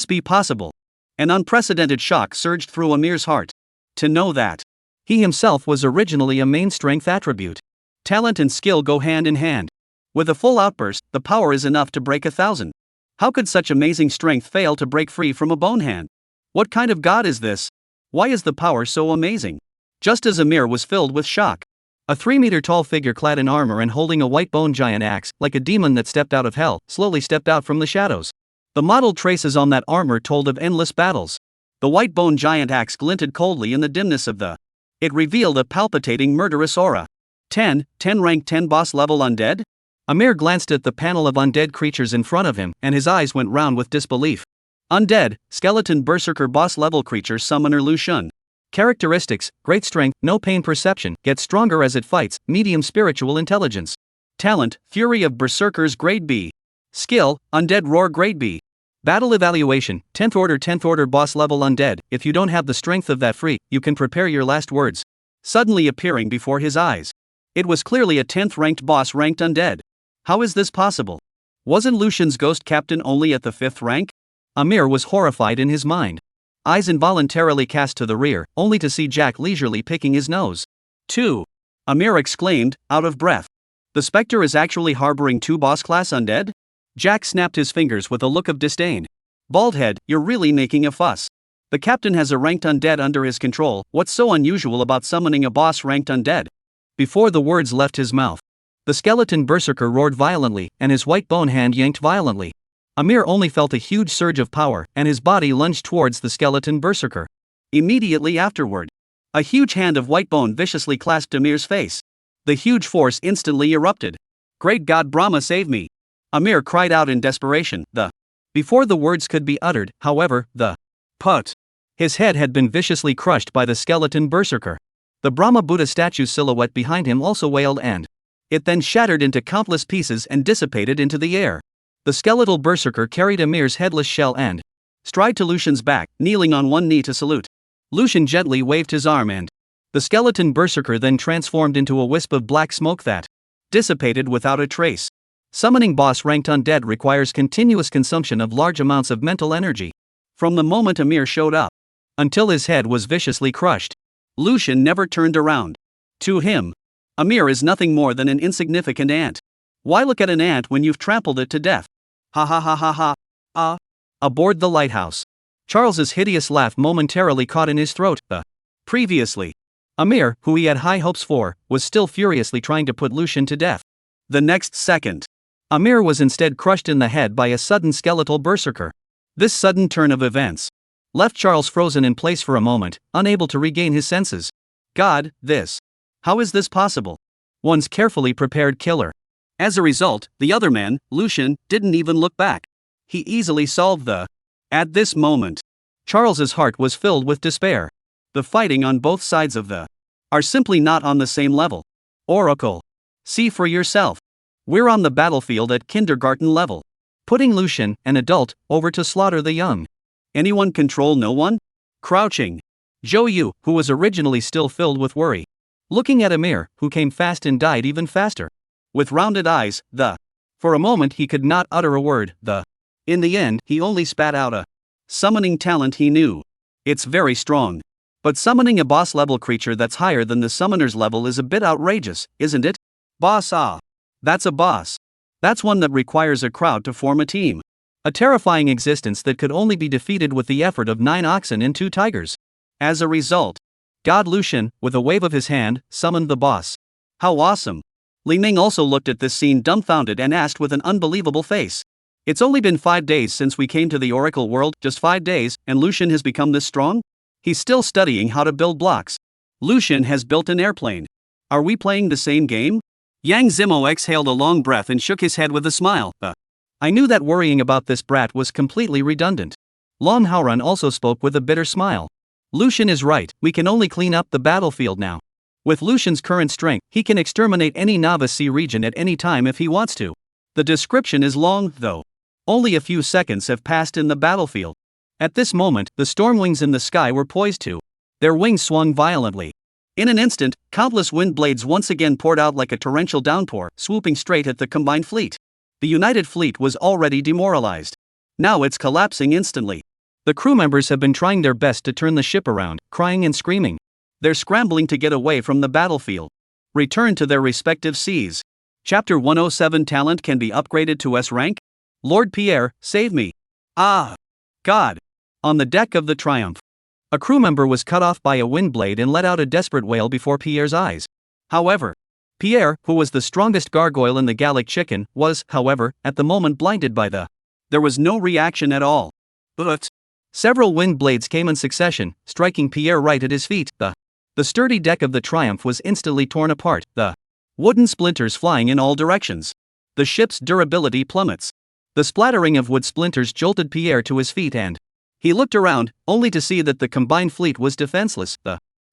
be possible? An unprecedented shock surged through Amir's heart. To know that he himself was originally a main strength attribute. Talent and skill go hand in hand. With a full outburst, the power is enough to break 1,000. How could such amazing strength fail to break free from a bone hand? What kind of god is this? Why is the power so amazing? Just as Amir was filled with shock, a 3-meter-tall figure clad in armor and holding a white bone giant axe, like a demon that stepped out of hell, slowly stepped out from the shadows. The mottled traces on that armor told of endless battles. The white bone giant axe glinted coldly in the dimness of it revealed a palpitating murderous aura. 10 rank 10 boss level undead? Amir glanced at the panel of undead creatures in front of him, and his eyes went round with disbelief. Undead, skeleton berserker boss level creature summoner Lucian. Characteristics: great strength, no pain perception, gets stronger as it fights, medium spiritual intelligence. Talent: Fury of Berserkers grade B. Skill: Undead Roar grade B. Battle evaluation: 10th order boss level undead. If you don't have the strength of that freak, you can prepare your last words. Suddenly appearing before his eyes, it was clearly a 10th ranked boss ranked undead. How is this possible? Wasn't Lucian's ghost captain only at the 5th rank? Amir was horrified in his mind. Eyes involuntarily cast to the rear, only to see Jack leisurely picking his nose. 2. Amir exclaimed, out of breath. The specter is actually harboring 2 boss-class undead? Jack snapped his fingers with a look of disdain. Baldhead, you're really making a fuss. The captain has a ranked undead under his control. What's so unusual about summoning a boss-ranked undead? Before the words left his mouth, the skeleton berserker roared violently, and his white bone hand yanked violently. Amir only felt a huge surge of power, and his body lunged towards the skeleton berserker. Immediately afterward, a huge hand of white bone viciously clasped Amir's face. The huge force instantly erupted. Great God Brahma, save me! Amir cried out in desperation. Before the words could be uttered, however, his head had been viciously crushed by the skeleton berserker. The Brahma Buddha statue silhouette behind him also wailed, and it then shattered into countless pieces and dissipated into the air. The skeletal berserker carried Amir's headless shell and stride to Lucian's back, kneeling on one knee to salute. Lucian gently waved his arm, and the skeleton berserker then transformed into a wisp of black smoke that dissipated without a trace. Summoning boss-ranked undead requires continuous consumption of large amounts of mental energy. From the moment Amir showed up until his head was viciously crushed, Lucian never turned around. To him, Amir is nothing more than an insignificant ant. Why look at an ant when you've trampled it to death? Ha ha ha ha ha. Aboard the lighthouse, Charles's hideous laugh momentarily caught in his throat. Previously, Amir, who he had high hopes for, was still furiously trying to put Lucian to death. The next second, Amir was instead crushed in the head by a sudden skeletal berserker. This sudden turn of events left Charles frozen in place for a moment, unable to regain his senses. God, how is this possible? One's carefully prepared killer. As a result, the other man, Lucian, didn't even look back. He easily solved At this moment, Charles's heart was filled with despair. The fighting on both sides of are simply not on the same level. Oracle, see for yourself. We're on the battlefield at kindergarten level, putting Lucian, an adult, over to slaughter the young. Anyone control no one? Crouching, Zhou Yu, who was originally still filled with worry, looking at Amir, who came fast and died even faster. With rounded eyes, for a moment he could not utter a word. In the end, he only spat out a summoning talent he knew. It's very strong. But summoning a boss-level creature that's higher than the summoner's level is a bit outrageous, isn't it? Boss, that's a boss. That's one that requires a crowd to form a team. A terrifying existence that could only be defeated with the effort of 9 oxen and 2 tigers. As a result, God Lucian, with a wave of his hand, summoned the boss. How awesome! Li Ning also looked at this scene dumbfounded and asked with an unbelievable face. It's only been 5 days since we came to the Oracle world, just 5 days, and Lucian has become this strong? He's still studying how to build blocks. Lucian has built an airplane. Are we playing the same game? Yang Zimo exhaled a long breath and shook his head with a smile. I knew that worrying about this brat was completely redundant. Long Haoran also spoke with a bitter smile. Lucian is right, we can only clean up the battlefield now. With Lucian's current strength, he can exterminate any novice sea region at any time if he wants to. The description is long, though. Only a few seconds have passed in the battlefield. At this moment, the storm wings in the sky were poised to. Their wings swung violently. In an instant, countless wind blades once again poured out like a torrential downpour, swooping straight at the combined fleet. The united fleet was already demoralized. Now it's collapsing instantly. The crew members have been trying their best to turn the ship around, crying and screaming. They're scrambling to get away from the battlefield. Return to their respective seas. Chapter 107 Talent can be upgraded to S rank? Lord Pierre, save me. Ah! God! On the deck of the Triumph. A crew member was cut off by a wind blade and let out a desperate wail before Pierre's eyes. However, Pierre, who was the strongest gargoyle in the Gallic chicken, was, however, at the moment blinded by the. There was no reaction at all. But several wind blades came in succession, striking Pierre right at his feet. The sturdy deck of the Triumph was instantly torn apart, the wooden splinters flying in all directions. The ship's durability plummets. The splattering of wood splinters jolted Pierre to his feet and he looked around, only to see that the combined fleet was defenseless.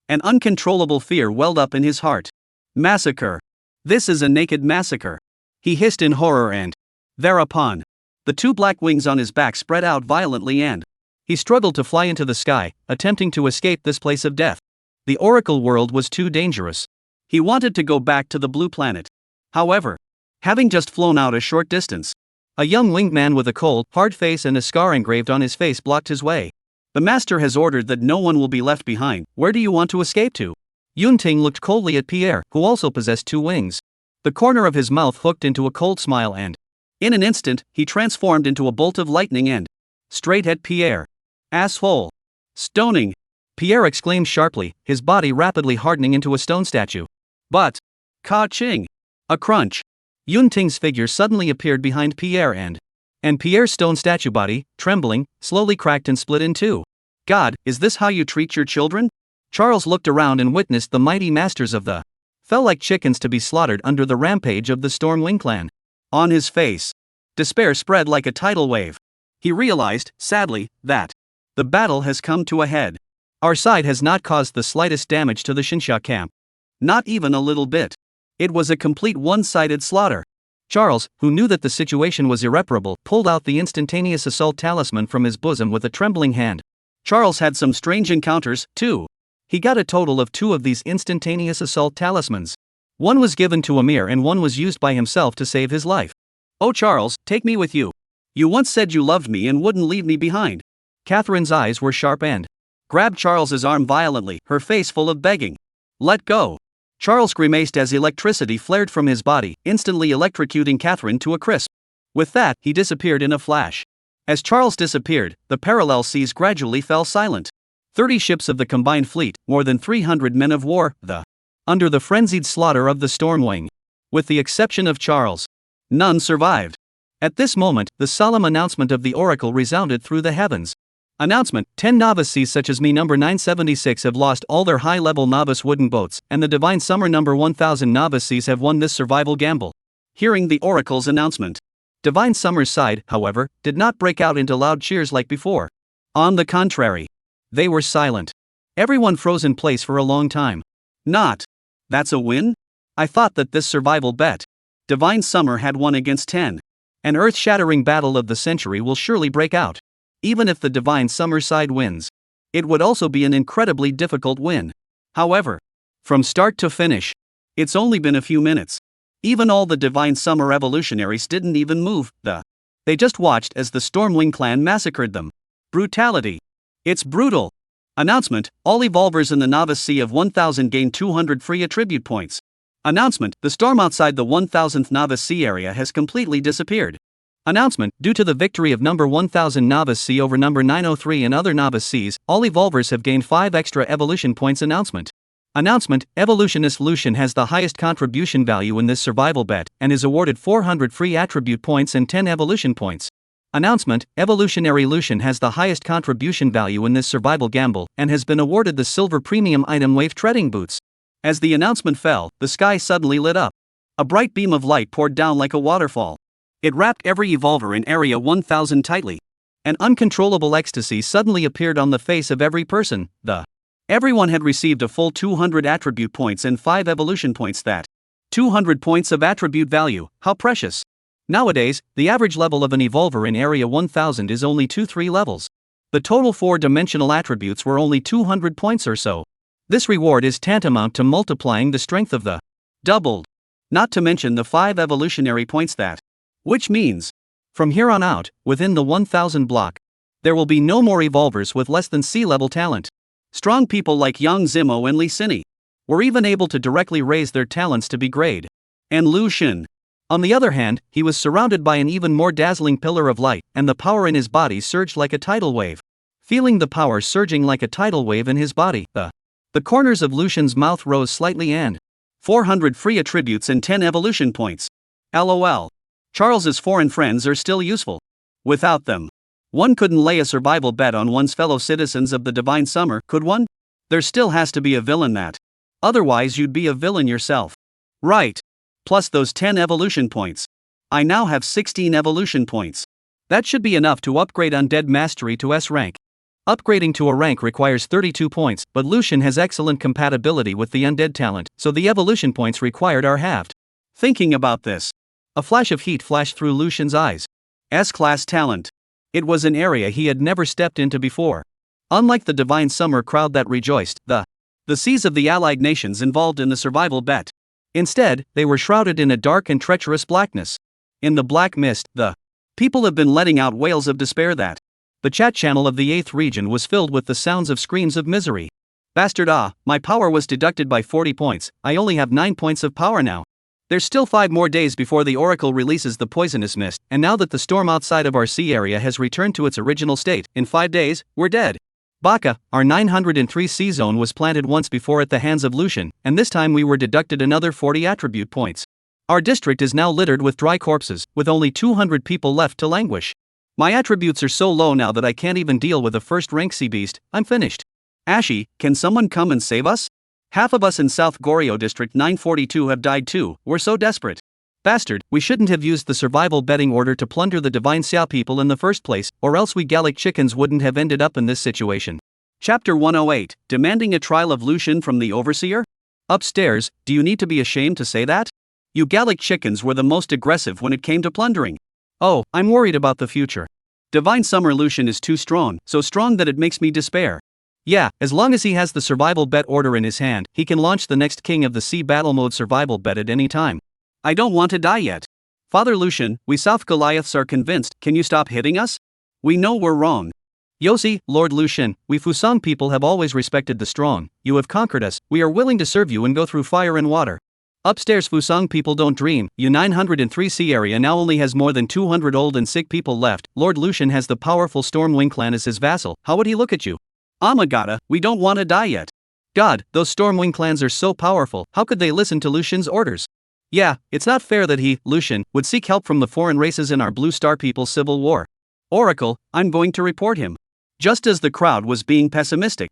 An uncontrollable fear welled up in his heart. Massacre. This is a naked massacre. He hissed in horror and thereupon, the 2 black wings on his back spread out violently and he struggled to fly into the sky, attempting to escape this place of death. The Oracle world was too dangerous. He wanted to go back to the blue planet. However, having just flown out a short distance, a young winged man with a cold, hard face and a scar engraved on his face blocked his way. The master has ordered that no one will be left behind. Where do you want to escape to? Yunting looked coldly at Pierre, who also possessed 2 wings. The corner of his mouth hooked into a cold smile and, in an instant, he transformed into a bolt of lightning and straight at Pierre. Asshole! Stoning! Pierre exclaimed sharply, his body rapidly hardening into a stone statue. But, ka-ching! A crunch! Yunting's figure suddenly appeared behind Pierre and Pierre's stone statue body, trembling, slowly cracked and split in 2. God, is this how you treat your children? Charles looked around and witnessed the mighty masters of the fell like chickens to be slaughtered under the rampage of the Stormwing clan. On his face, despair spread like a tidal wave. He realized, sadly, that the battle has come to a head. Our side has not caused the slightest damage to the Shinsha camp. Not even a little bit. It was a complete one-sided slaughter. Charles, who knew that the situation was irreparable, pulled out the instantaneous assault talisman from his bosom with a trembling hand. Charles had some strange encounters, too. He got a total of 2 of these instantaneous assault talismans. One was given to Amir and one was used by himself to save his life. Oh Charles, take me with you. You once said you loved me and wouldn't leave me behind. Catherine's eyes were sharp and grabbed Charles's arm violently, her face full of begging. Let go. Charles grimaced as electricity flared from his body, instantly electrocuting Catherine to a crisp. With that, he disappeared in a flash. As Charles disappeared, the parallel seas gradually fell silent. 30 ships of the combined fleet, more than 300 men of war, under the frenzied slaughter of the Stormwing. With the exception of Charles, none survived. At this moment, the solemn announcement of the Oracle resounded through the heavens. Announcement: 10 novices such as me number 976 have lost all their high-level novice wooden boats, and the Divine Summer number 1000 novices have won this survival gamble. Hearing the Oracle's announcement, Divine Summer's side, however, did not break out into loud cheers like before. On the contrary, they were silent. Everyone froze in place for a long time. Not. That's a win? I thought that this survival bet Divine Summer had won against 10. An earth-shattering battle of the century will surely break out. Even if the Divine Summer side wins, it would also be an incredibly difficult win. However, from start to finish, it's only been a few minutes. Even all the Divine Summer revolutionaries didn't even move. They just watched as the Stormwing clan massacred them. Brutality. It's brutal. Announcement: all evolvers in the Novice Sea of 1000 gain 200 free attribute points. Announcement: the storm outside the 1000th Novice Sea area has completely disappeared. Announcement: due to the victory of number 1000 Novice C over number 903 and other Novice Cs, all evolvers have gained 5 extra evolution points. Announcement: Evolutionist Lucian has the highest contribution value in this survival bet, and is awarded 400 free attribute points and 10 evolution points. Announcement: Evolutionary Lucian has the highest contribution value in this survival gamble, and has been awarded the silver premium item Wave Treading Boots. As the announcement fell, the sky suddenly lit up. A bright beam of light poured down like a waterfall. It wrapped every evolver in Area 1000 tightly. An uncontrollable ecstasy suddenly appeared on the face of every person. Everyone had received a full 200 attribute points and 5 evolution points. That 200 points of attribute value, how precious. Nowadays, the average level of an evolver in Area 1000 is only 2-3 levels. The total 4-dimensional attributes were only 200 points or so. This reward is tantamount to multiplying the strength of the doubled. Not to mention the 5 evolutionary points which means, from here on out, within the 1000 block, there will be no more evolvers with less than C-level talent. Strong people like Yang Zimo and Lee Sinny were even able to directly raise their talents to be grade. And Lucian, on the other hand, he was surrounded by an even more dazzling pillar of light, and the power in his body surged like a tidal wave. Feeling the power surging like a tidal wave in his body, the corners of Lucian's mouth rose slightly and 400 free attributes and 10 evolution points. LOL. Charles's foreign friends are still useful. Without them, one couldn't lay a survival bet on one's fellow citizens of the Divine Summer, could one? There still has to be a villain otherwise you'd be a villain yourself. Right. Plus those 10 evolution points. I now have 16 evolution points. That should be enough to upgrade Undead Mastery to S rank. Upgrading to a rank requires 32 points, but Lucian has excellent compatibility with the Undead talent, so the evolution points required are halved. Thinking about this, a flash of heat flashed through Lucian's eyes. S-class talent. It was an area he had never stepped into before. Unlike the Divine Summer crowd that rejoiced, the seas of the allied nations involved in the survival bet. Instead, they were shrouded in a dark and treacherous blackness. In the black mist, the people have been letting out wails of despair. The chat channel of the 8th region was filled with the sounds of screams of misery. Bastard, my power was deducted by 40 points, I only have 9 points of power now. There's still 5 more days before the Oracle releases the poisonous mist, and now that the storm outside of our sea area has returned to its original state, in 5 days, we're dead. Baka, our 903 sea zone was planted once before at the hands of Lucian, and this time we were deducted another 40 attribute points. Our district is now littered with dry corpses, with only 200 people left to languish. My attributes are so low now that I can't even deal with a first-rank sea beast. I'm finished. Ashi, can someone come and save us? Half of us in South Goryo District 942 have died too, we're so desperate. Bastard, we shouldn't have used the survival betting order to plunder the Divine Xia people in the first place, or else we Gallic chickens wouldn't have ended up in this situation. Chapter 108, Demanding a Trial of Lucian from the Overseer? Upstairs, do you need to be ashamed to say that? You Gallic chickens were the most aggressive when it came to plundering. Oh, I'm worried about the future. Divine Summer Lucian is too strong, so strong that it makes me despair. Yeah, as long as he has the survival bet order in his hand, he can launch the next King of the Sea battle mode survival bet at any time. I don't want to die yet. Father Lucian, we South Goliaths are convinced, can you stop hitting us? We know we're wrong. Yosi, Lord Lucian, we Fusang people have always respected the strong, you have conquered us, we are willing to serve you and go through fire and water. Upstairs Fusang people don't dream, you 903 sea area now only has more than 200 old and sick people left, Lord Lucian has the powerful Stormwing clan as his vassal, how would he look at you? Amagata, we don't want to die yet. God, those Stormwing clans are so powerful, how could they listen to Lucian's orders? Yeah, it's not fair that he, Lucian, would seek help from the foreign races in our Blue Star People's civil war. Oracle, I'm going to report him. Just as the crowd was being pessimistic,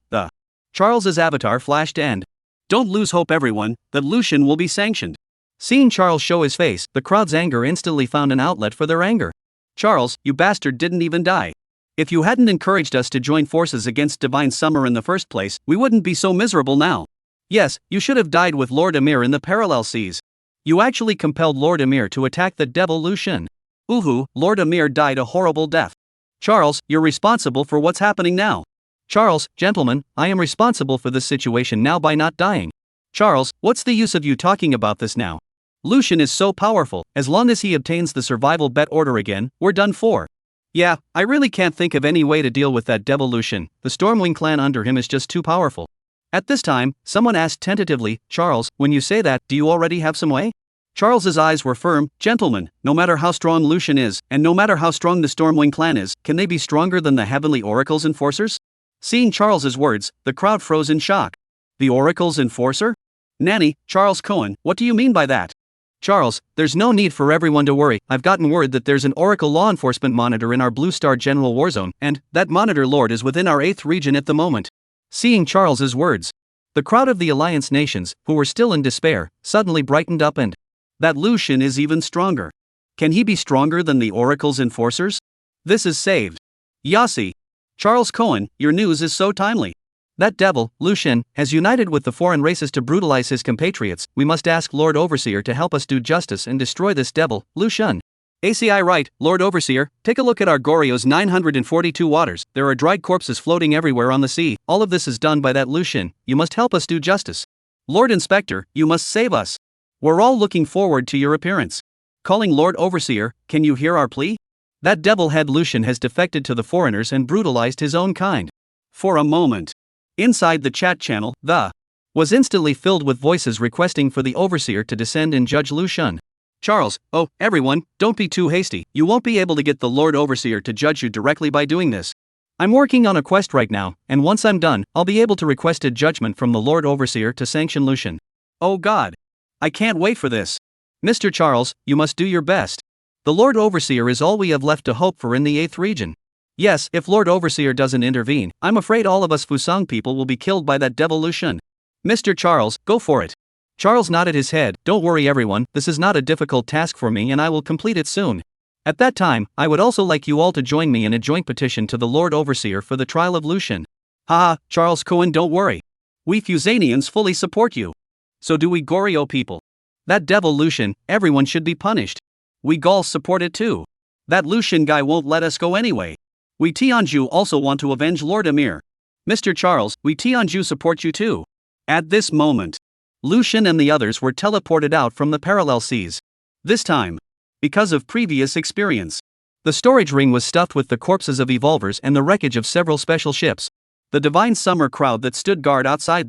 Charles's avatar flashed and don't lose hope everyone, that Lucian will be sanctioned. Seeing Charles show his face, the crowd's anger instantly found an outlet for their anger. Charles, you bastard didn't even die. If you hadn't encouraged us to join forces against Divine Summer in the first place, we wouldn't be so miserable now. Yes, you should have died with Lord Emir in the parallel seas. You actually compelled Lord Emir to attack the devil Lucian. Uhu, Lord Emir died a horrible death. Charles, you're responsible for what's happening now. Charles, gentlemen, I am responsible for this situation now by not dying. Charles, what's the use of you talking about this now? Lucian is so powerful, as long as he obtains the survival bet order again, we're done for. Yeah, I really can't think of any way to deal with that devil Lucian, the Stormwing clan under him is just too powerful. At this time, someone asked tentatively, Charles, when you say that, do you already have some way? Charles's eyes were firm. Gentlemen, no matter how strong Lucian is, and no matter how strong the Stormwing clan is, can they be stronger than the Heavenly Oracle's enforcers? Seeing Charles's words, the crowd froze in shock. The Oracle's enforcer? Nanny, Charles Cohen, what do you mean by that? Charles, there's no need for everyone to worry. I've gotten word that there's an Oracle law enforcement monitor in our Blue Star General War Zone, and that monitor lord is within our 8th region at the moment. Seeing Charles's words, the crowd of the Alliance nations, who were still in despair, suddenly brightened up and, that Lucian is even stronger. Can he be stronger than the Oracle's enforcers? This is saved. Yassi. Charles Cohen, your news is so timely. That devil, Lucian, has united with the foreign races to brutalize his compatriots. We must ask Lord Overseer to help us do justice and destroy this devil, Lucian. ACI right, Lord Overseer, take a look at our Goryo's 942 waters. There are dried corpses floating everywhere on the sea. All of this is done by that Lucian. You must help us do justice. Lord Inspector, you must save us. We're all looking forward to your appearance. Calling Lord Overseer, can you hear our plea? That devil-head Lucian has defected to the foreigners and brutalized his own kind. For a moment. Inside the chat channel, the was instantly filled with voices requesting for the Overseer to descend and judge Lucian. Charles, oh, everyone, don't be too hasty. You won't be able to get the Lord Overseer to judge you directly by doing this. I'm working on a quest right now, and once I'm done, I'll be able to request a judgment from the Lord Overseer to sanction Lucian. Oh God. I can't wait for this. Mr. Charles, you must do your best. The Lord Overseer is all we have left to hope for in the 8th region. Yes, if Lord Overseer doesn't intervene, I'm afraid all of us Fusang people will be killed by that devil Lucian. Mr. Charles, go for it. Charles nodded his head. Don't worry everyone, this is not a difficult task for me and I will complete it soon. At that time, I would also like you all to join me in a joint petition to the Lord Overseer for the trial of Lucian. Haha, Charles Cohen, don't worry. We Fusanians fully support you. So do we Goryo people. That devil Lucian, everyone should be punished. We Gauls support it too. That Lucian guy won't let us go anyway. We Tianju also want to avenge Lord Emir. Mr. Charles, we Tianju support you too. At this moment, Lucian and the others were teleported out from the parallel seas. This time, because of previous experience, the storage ring was stuffed with the corpses of evolvers and the wreckage of several special ships. The Divine Summer crowd that stood guard outside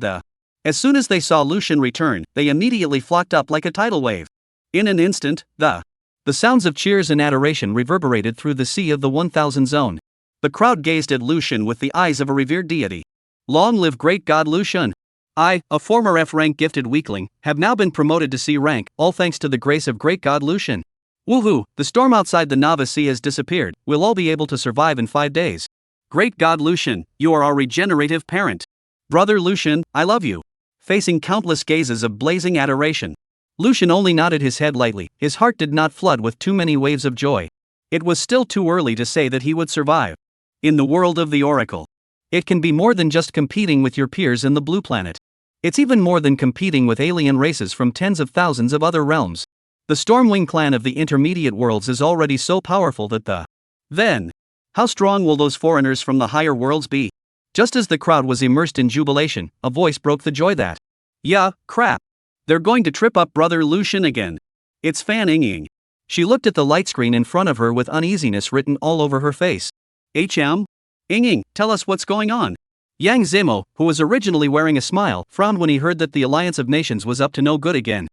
as soon as they saw Lucian return, they immediately flocked up like a tidal wave. In an instant, the sounds of cheers and adoration reverberated through the sea of the 1000 zone. The crowd gazed at Lucian with the eyes of a revered deity. Long live great god Lucian! I, a former F-rank gifted weakling, have now been promoted to C rank, all thanks to the grace of great god Lucian. Woohoo, the storm outside the Nava Sea has disappeared, we'll all be able to survive in 5 days. Great god Lucian, you are our regenerative parent. Brother Lucian, I love you. Facing countless gazes of blazing adoration, Lucian only nodded his head lightly, his heart did not flood with too many waves of joy. It was still too early to say that he would survive. In the world of the Oracle, it can be more than just competing with your peers in the Blue Planet. It's even more than competing with alien races from tens of thousands of other realms. The Stormwing clan of the intermediate worlds is already so powerful that Then, how strong will those foreigners from the higher worlds be? Just as the crowd was immersed in jubilation, a voice broke the joy that, yeah, crap. They're going to trip up brother Lucian again. It's Fan Ying. She looked at the light screen in front of her with uneasiness written all over her face. Ying, tell us what's going on. Yang Zimo, who was originally wearing a smile, frowned when he heard that the Alliance of Nations was up to no good again.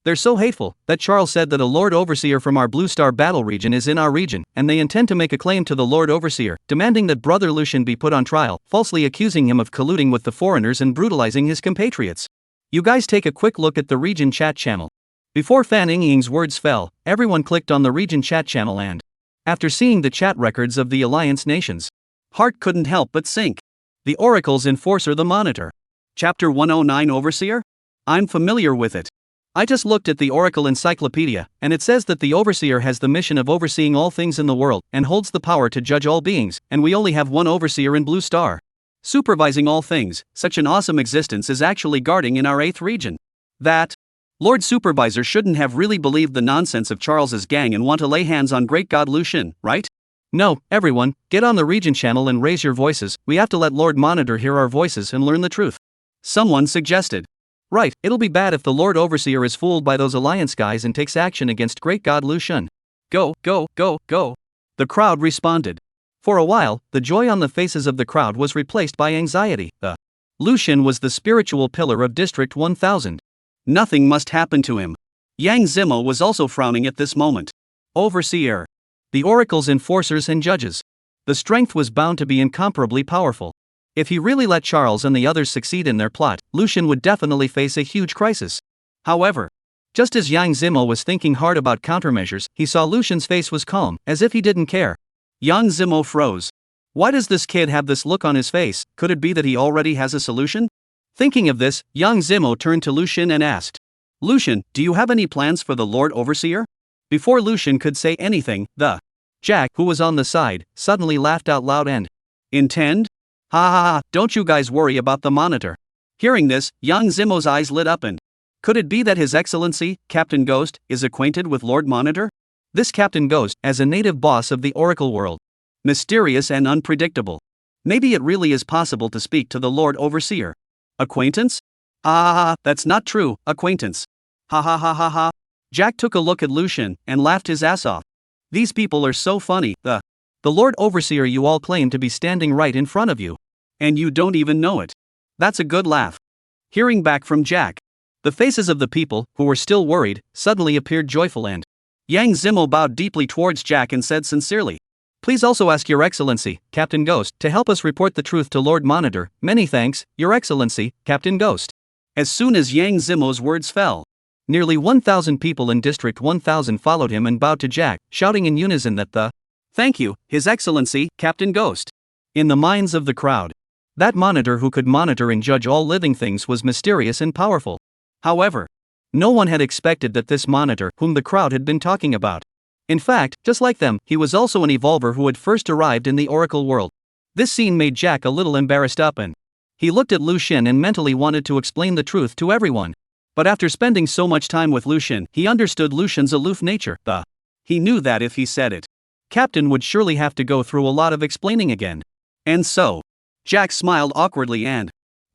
They're so hateful that Charles said that a Lord Overseer from our Blue Star battle region is in our region, and they intend to make a claim to the Lord Overseer, demanding that Brother Lucian be put on trial, falsely accusing him of colluding with the foreigners and brutalizing his compatriots. You guys take a quick look at the region chat channel. Before Fan Ying's words fell, everyone clicked on the region chat channel and, after seeing the chat records of the Alliance nations, heart couldn't help but sink. The Oracle's Enforcer the Monitor. Chapter 109 Overseer? I'm familiar with it. I just looked at the Oracle Encyclopedia, and it says that the Overseer has the mission of overseeing all things in the world, and holds the power to judge all beings, and we only have one Overseer in Blue Star. Supervising all things, such an awesome existence is actually guarding in our 8th region. That Lord Supervisor shouldn't have really believed the nonsense of Charles's gang and want to lay hands on great god Lucian, right? No, everyone, get on the region channel and raise your voices, we have to let Lord Monitor hear our voices and learn the truth. Someone suggested. Right, it'll be bad if the Lord Overseer is fooled by those Alliance guys and takes action against great god Lucian. Go, go, go, go. The crowd responded. For a while, the joy on the faces of the crowd was replaced by anxiety. Lucian was the spiritual pillar of District 1000. Nothing must happen to him. Yang Zimo was also frowning at this moment. Overseer. The oracle's enforcers and judges. The strength was bound to be incomparably powerful. If he really let Charles and the others succeed in their plot, Lucian would definitely face a huge crisis. However, just as Yang Zimo was thinking hard about countermeasures, he saw Lucian's face was calm, as if he didn't care. Yang Zimo froze. Why does this kid have this look on his face? Could it be that he already has a solution? Thinking of this, Yang Zimo turned to Lucian and asked, Lucian, do you have any plans for the Lord Overseer? Before Lucian could say anything, the Jack, who was on the side, suddenly laughed out loud and intend? Ha ha ha, don't you guys worry about the monitor. Hearing this, Yang Zimo's eyes lit up and could it be that His Excellency, Captain Ghost, is acquainted with Lord Monitor? This Captain Ghost, as a native boss of the Oracle world. Mysterious and unpredictable. Maybe it really is possible to speak to the Lord Overseer. Acquaintance? Ah, that's not true, acquaintance. Ha ha ha ha ha. Jack took a look at Lucian and laughed his ass off. These people are so funny, the Lord Overseer you all claim to be standing right in front of you. And you don't even know it. That's a good laugh. Hearing back from Jack. The faces of the people, who were still worried, suddenly appeared joyful and Yang Zimo bowed deeply towards Jack and said sincerely, Please also ask Your Excellency, Captain Ghost, to help us report the truth to Lord Monitor. Many thanks, Your Excellency, Captain Ghost. As soon as Yang Zimo's words fell, nearly 1,000 people in District 1000 followed him and bowed to Jack, shouting in unison that the Thank you, His Excellency, Captain Ghost. In the minds of the crowd, that monitor who could monitor and judge all living things was mysterious and powerful. However, no one had expected that this monitor, whom the crowd had been talking about. In fact, just like them, he was also an evolver who had first arrived in the Oracle world. This scene made Jack a little embarrassed up and he looked at Lucian and mentally wanted to explain the truth to everyone. But after spending so much time with Lucian, he understood Lucian's aloof nature. He knew that if he said it, Captain would surely have to go through a lot of explaining again. And so, Jack smiled awkwardly and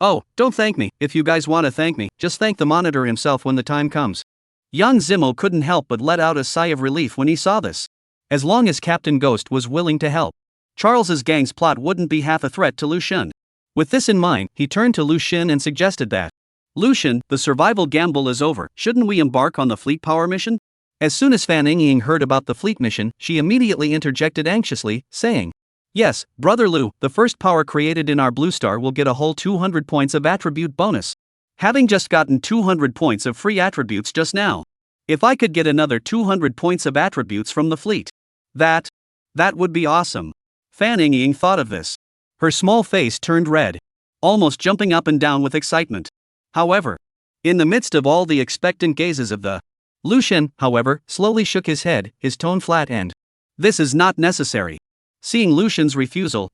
Oh, don't thank me. If you guys want to thank me, just thank the monitor himself when the time comes. Yang Zimo couldn't help but let out a sigh of relief when he saw this. As long as Captain Ghost was willing to help, Charles's gang's plot wouldn't be half a threat to Lucian. With this in mind, he turned to Lucian and suggested that, Lucian, the survival gamble is over. Shouldn't we embark on the fleet power mission? As soon as Fan Ying heard about the fleet mission, she immediately interjected anxiously, saying, Yes, Brother Lu, the first power created in our Blue Star will get a whole 200 points of attribute bonus. Having just gotten 200 points of free attributes just now. If I could get another 200 points of attributes from the fleet. That would be awesome. Fan Ying thought of this. Her small face turned red, almost jumping up and down with excitement. However, in the midst of all the expectant gazes of the Lucian, however, slowly shook his head, his tone flat and this is not necessary. Seeing Lucian's refusal,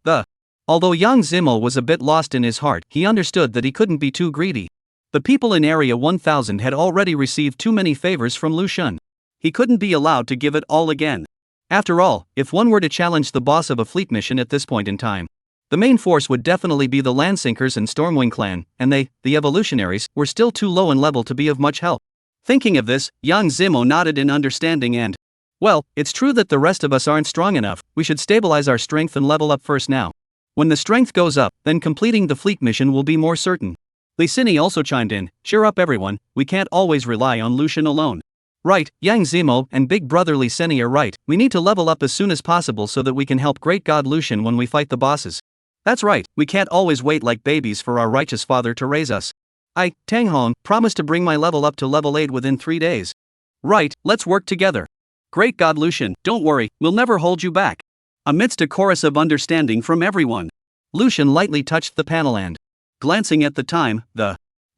although Yang Zimo was a bit lost in his heart, he understood that he couldn't be too greedy. The people in Area 1000 had already received too many favors from Lucian. He couldn't be allowed to give it all again. After all, if one were to challenge the boss of a fleet mission at this point in time, the main force would definitely be the Landsinkers and Stormwing clan, and they, the evolutionaries, were still too low in level to be of much help. Thinking of this, Yang Zimo nodded in understanding and well, it's true that the rest of us aren't strong enough. We should stabilize our strength and level up first now. When the strength goes up, then completing the fleet mission will be more certain. Li Sini also chimed in, Cheer up everyone, we can't always rely on Lucian alone. Right, Yang Zimo and Big Brother Li Sini are right, we need to level up as soon as possible so that we can help Great God Lucian when we fight the bosses. That's right, we can't always wait like babies for our righteous father to raise us. I, Tang Hong, promise to bring my level up to level 8 within 3 days. Right, let's work together. Great God Lucian, don't worry, we'll never hold you back. Amidst a chorus of understanding from everyone, Lucian lightly touched the panel and, glancing at the time,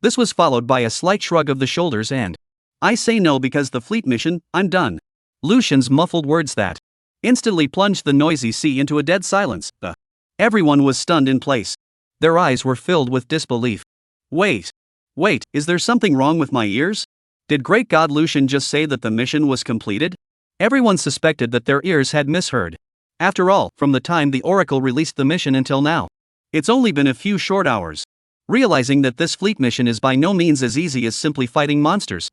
this was followed by a slight shrug of the shoulders and, I say no because the fleet mission, I'm done. Lucian's muffled words that instantly plunged the noisy sea into a dead silence. Everyone was stunned in place. Their eyes were filled with disbelief. Wait, is there something wrong with my ears? Did Great God Lucian just say that the mission was completed? Everyone suspected that their ears had misheard. After all, from the time the Oracle released the mission until now, it's only been a few short hours. Realizing that this fleet mission is by no means as easy as simply fighting monsters,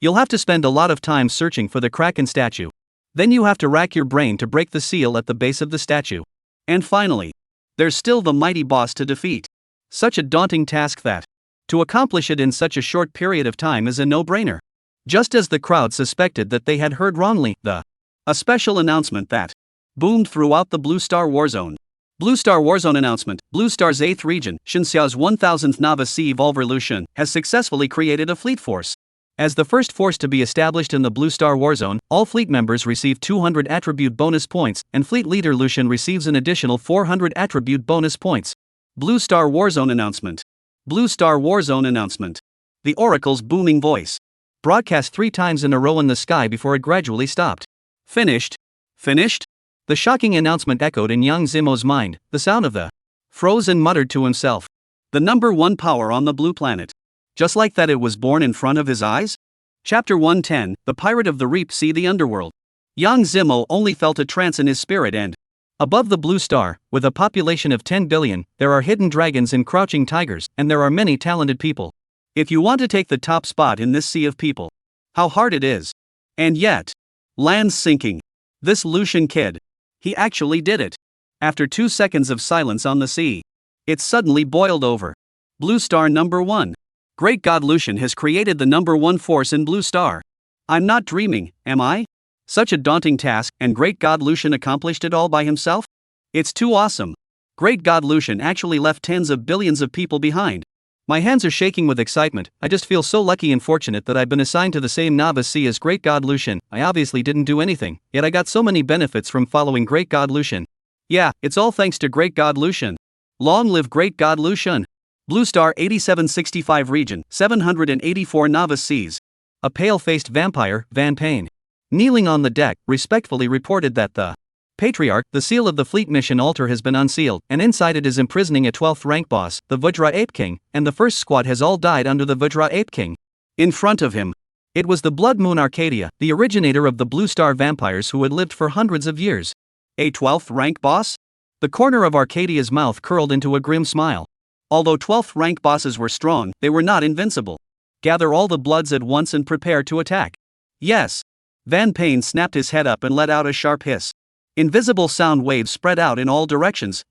you'll have to spend a lot of time searching for the Kraken statue. Then you have to rack your brain to break the seal at the base of the statue. And finally, there's still the mighty boss to defeat. Such a daunting task that, to accomplish it in such a short period of time is a no-brainer. Just as the crowd suspected that they had heard wrongly, a special announcement that boomed throughout the Blue Star Warzone. Blue Star Warzone announcement: Blue Star's 8th region, Shinsea's 1000th Nava Sea Evolution, has successfully created a fleet force. As the first force to be established in the Blue Star Warzone, all fleet members receive 200 attribute bonus points, and fleet leader Lucian receives an additional 400 attribute bonus points. Blue Star Warzone announcement. Blue Star Warzone announcement. The Oracle's booming voice broadcast 3 times in a row in the sky before it gradually stopped. Finished? Finished? The shocking announcement echoed in Yang Zimo's mind. The sound of the froze and muttered to himself. The number 1 power on the blue planet. Just like that, it was born in front of his eyes? Chapter 110, The Pirate of the Reap See the Underworld. Yang Zimo only felt a trance in his spirit, and above the blue star, with a population of 10 billion, there are hidden dragons and crouching tigers, and there are many talented people. If you want to take the top spot in this sea of people, how hard it is. And yet, land's sinking. This Lucian kid, he actually did it. After 2 seconds of silence on the sea, it suddenly boiled over. Blue Star number 1. Great God Lucian has created the number 1 force in Blue Star. I'm not dreaming, am I? Such a daunting task, and Great God Lucian accomplished it all by himself? It's too awesome. Great God Lucian actually left tens of billions of people behind. My hands are shaking with excitement. I just feel so lucky and fortunate that I've been assigned to the same Nava Sea as Great God Lucian. I obviously didn't do anything, yet I got so many benefits from following Great God Lucian. Yeah, it's all thanks to Great God Lucian. Long live Great God Lucian. Blue Star 8765 region, 784 Nava Seas. A pale-faced vampire, Van Payne, kneeling on the deck, respectfully reported that the Patriarch, the seal of the fleet mission altar, has been unsealed, and inside it is imprisoning a 12th rank boss, the Vajra Ape King, and the first squad has all died under the Vajra Ape King. In front of him, it was the Blood Moon Arcadia, the originator of the Blue Star vampires who had lived for hundreds of years. A 12th rank boss? The corner of Arcadia's mouth curled into a grim smile. Although 12th rank bosses were strong, they were not invincible. Gather all the bloods at once and prepare to attack. Yes. Van Payne snapped his head up and let out a sharp hiss. Invisible sound waves spread out in all directions.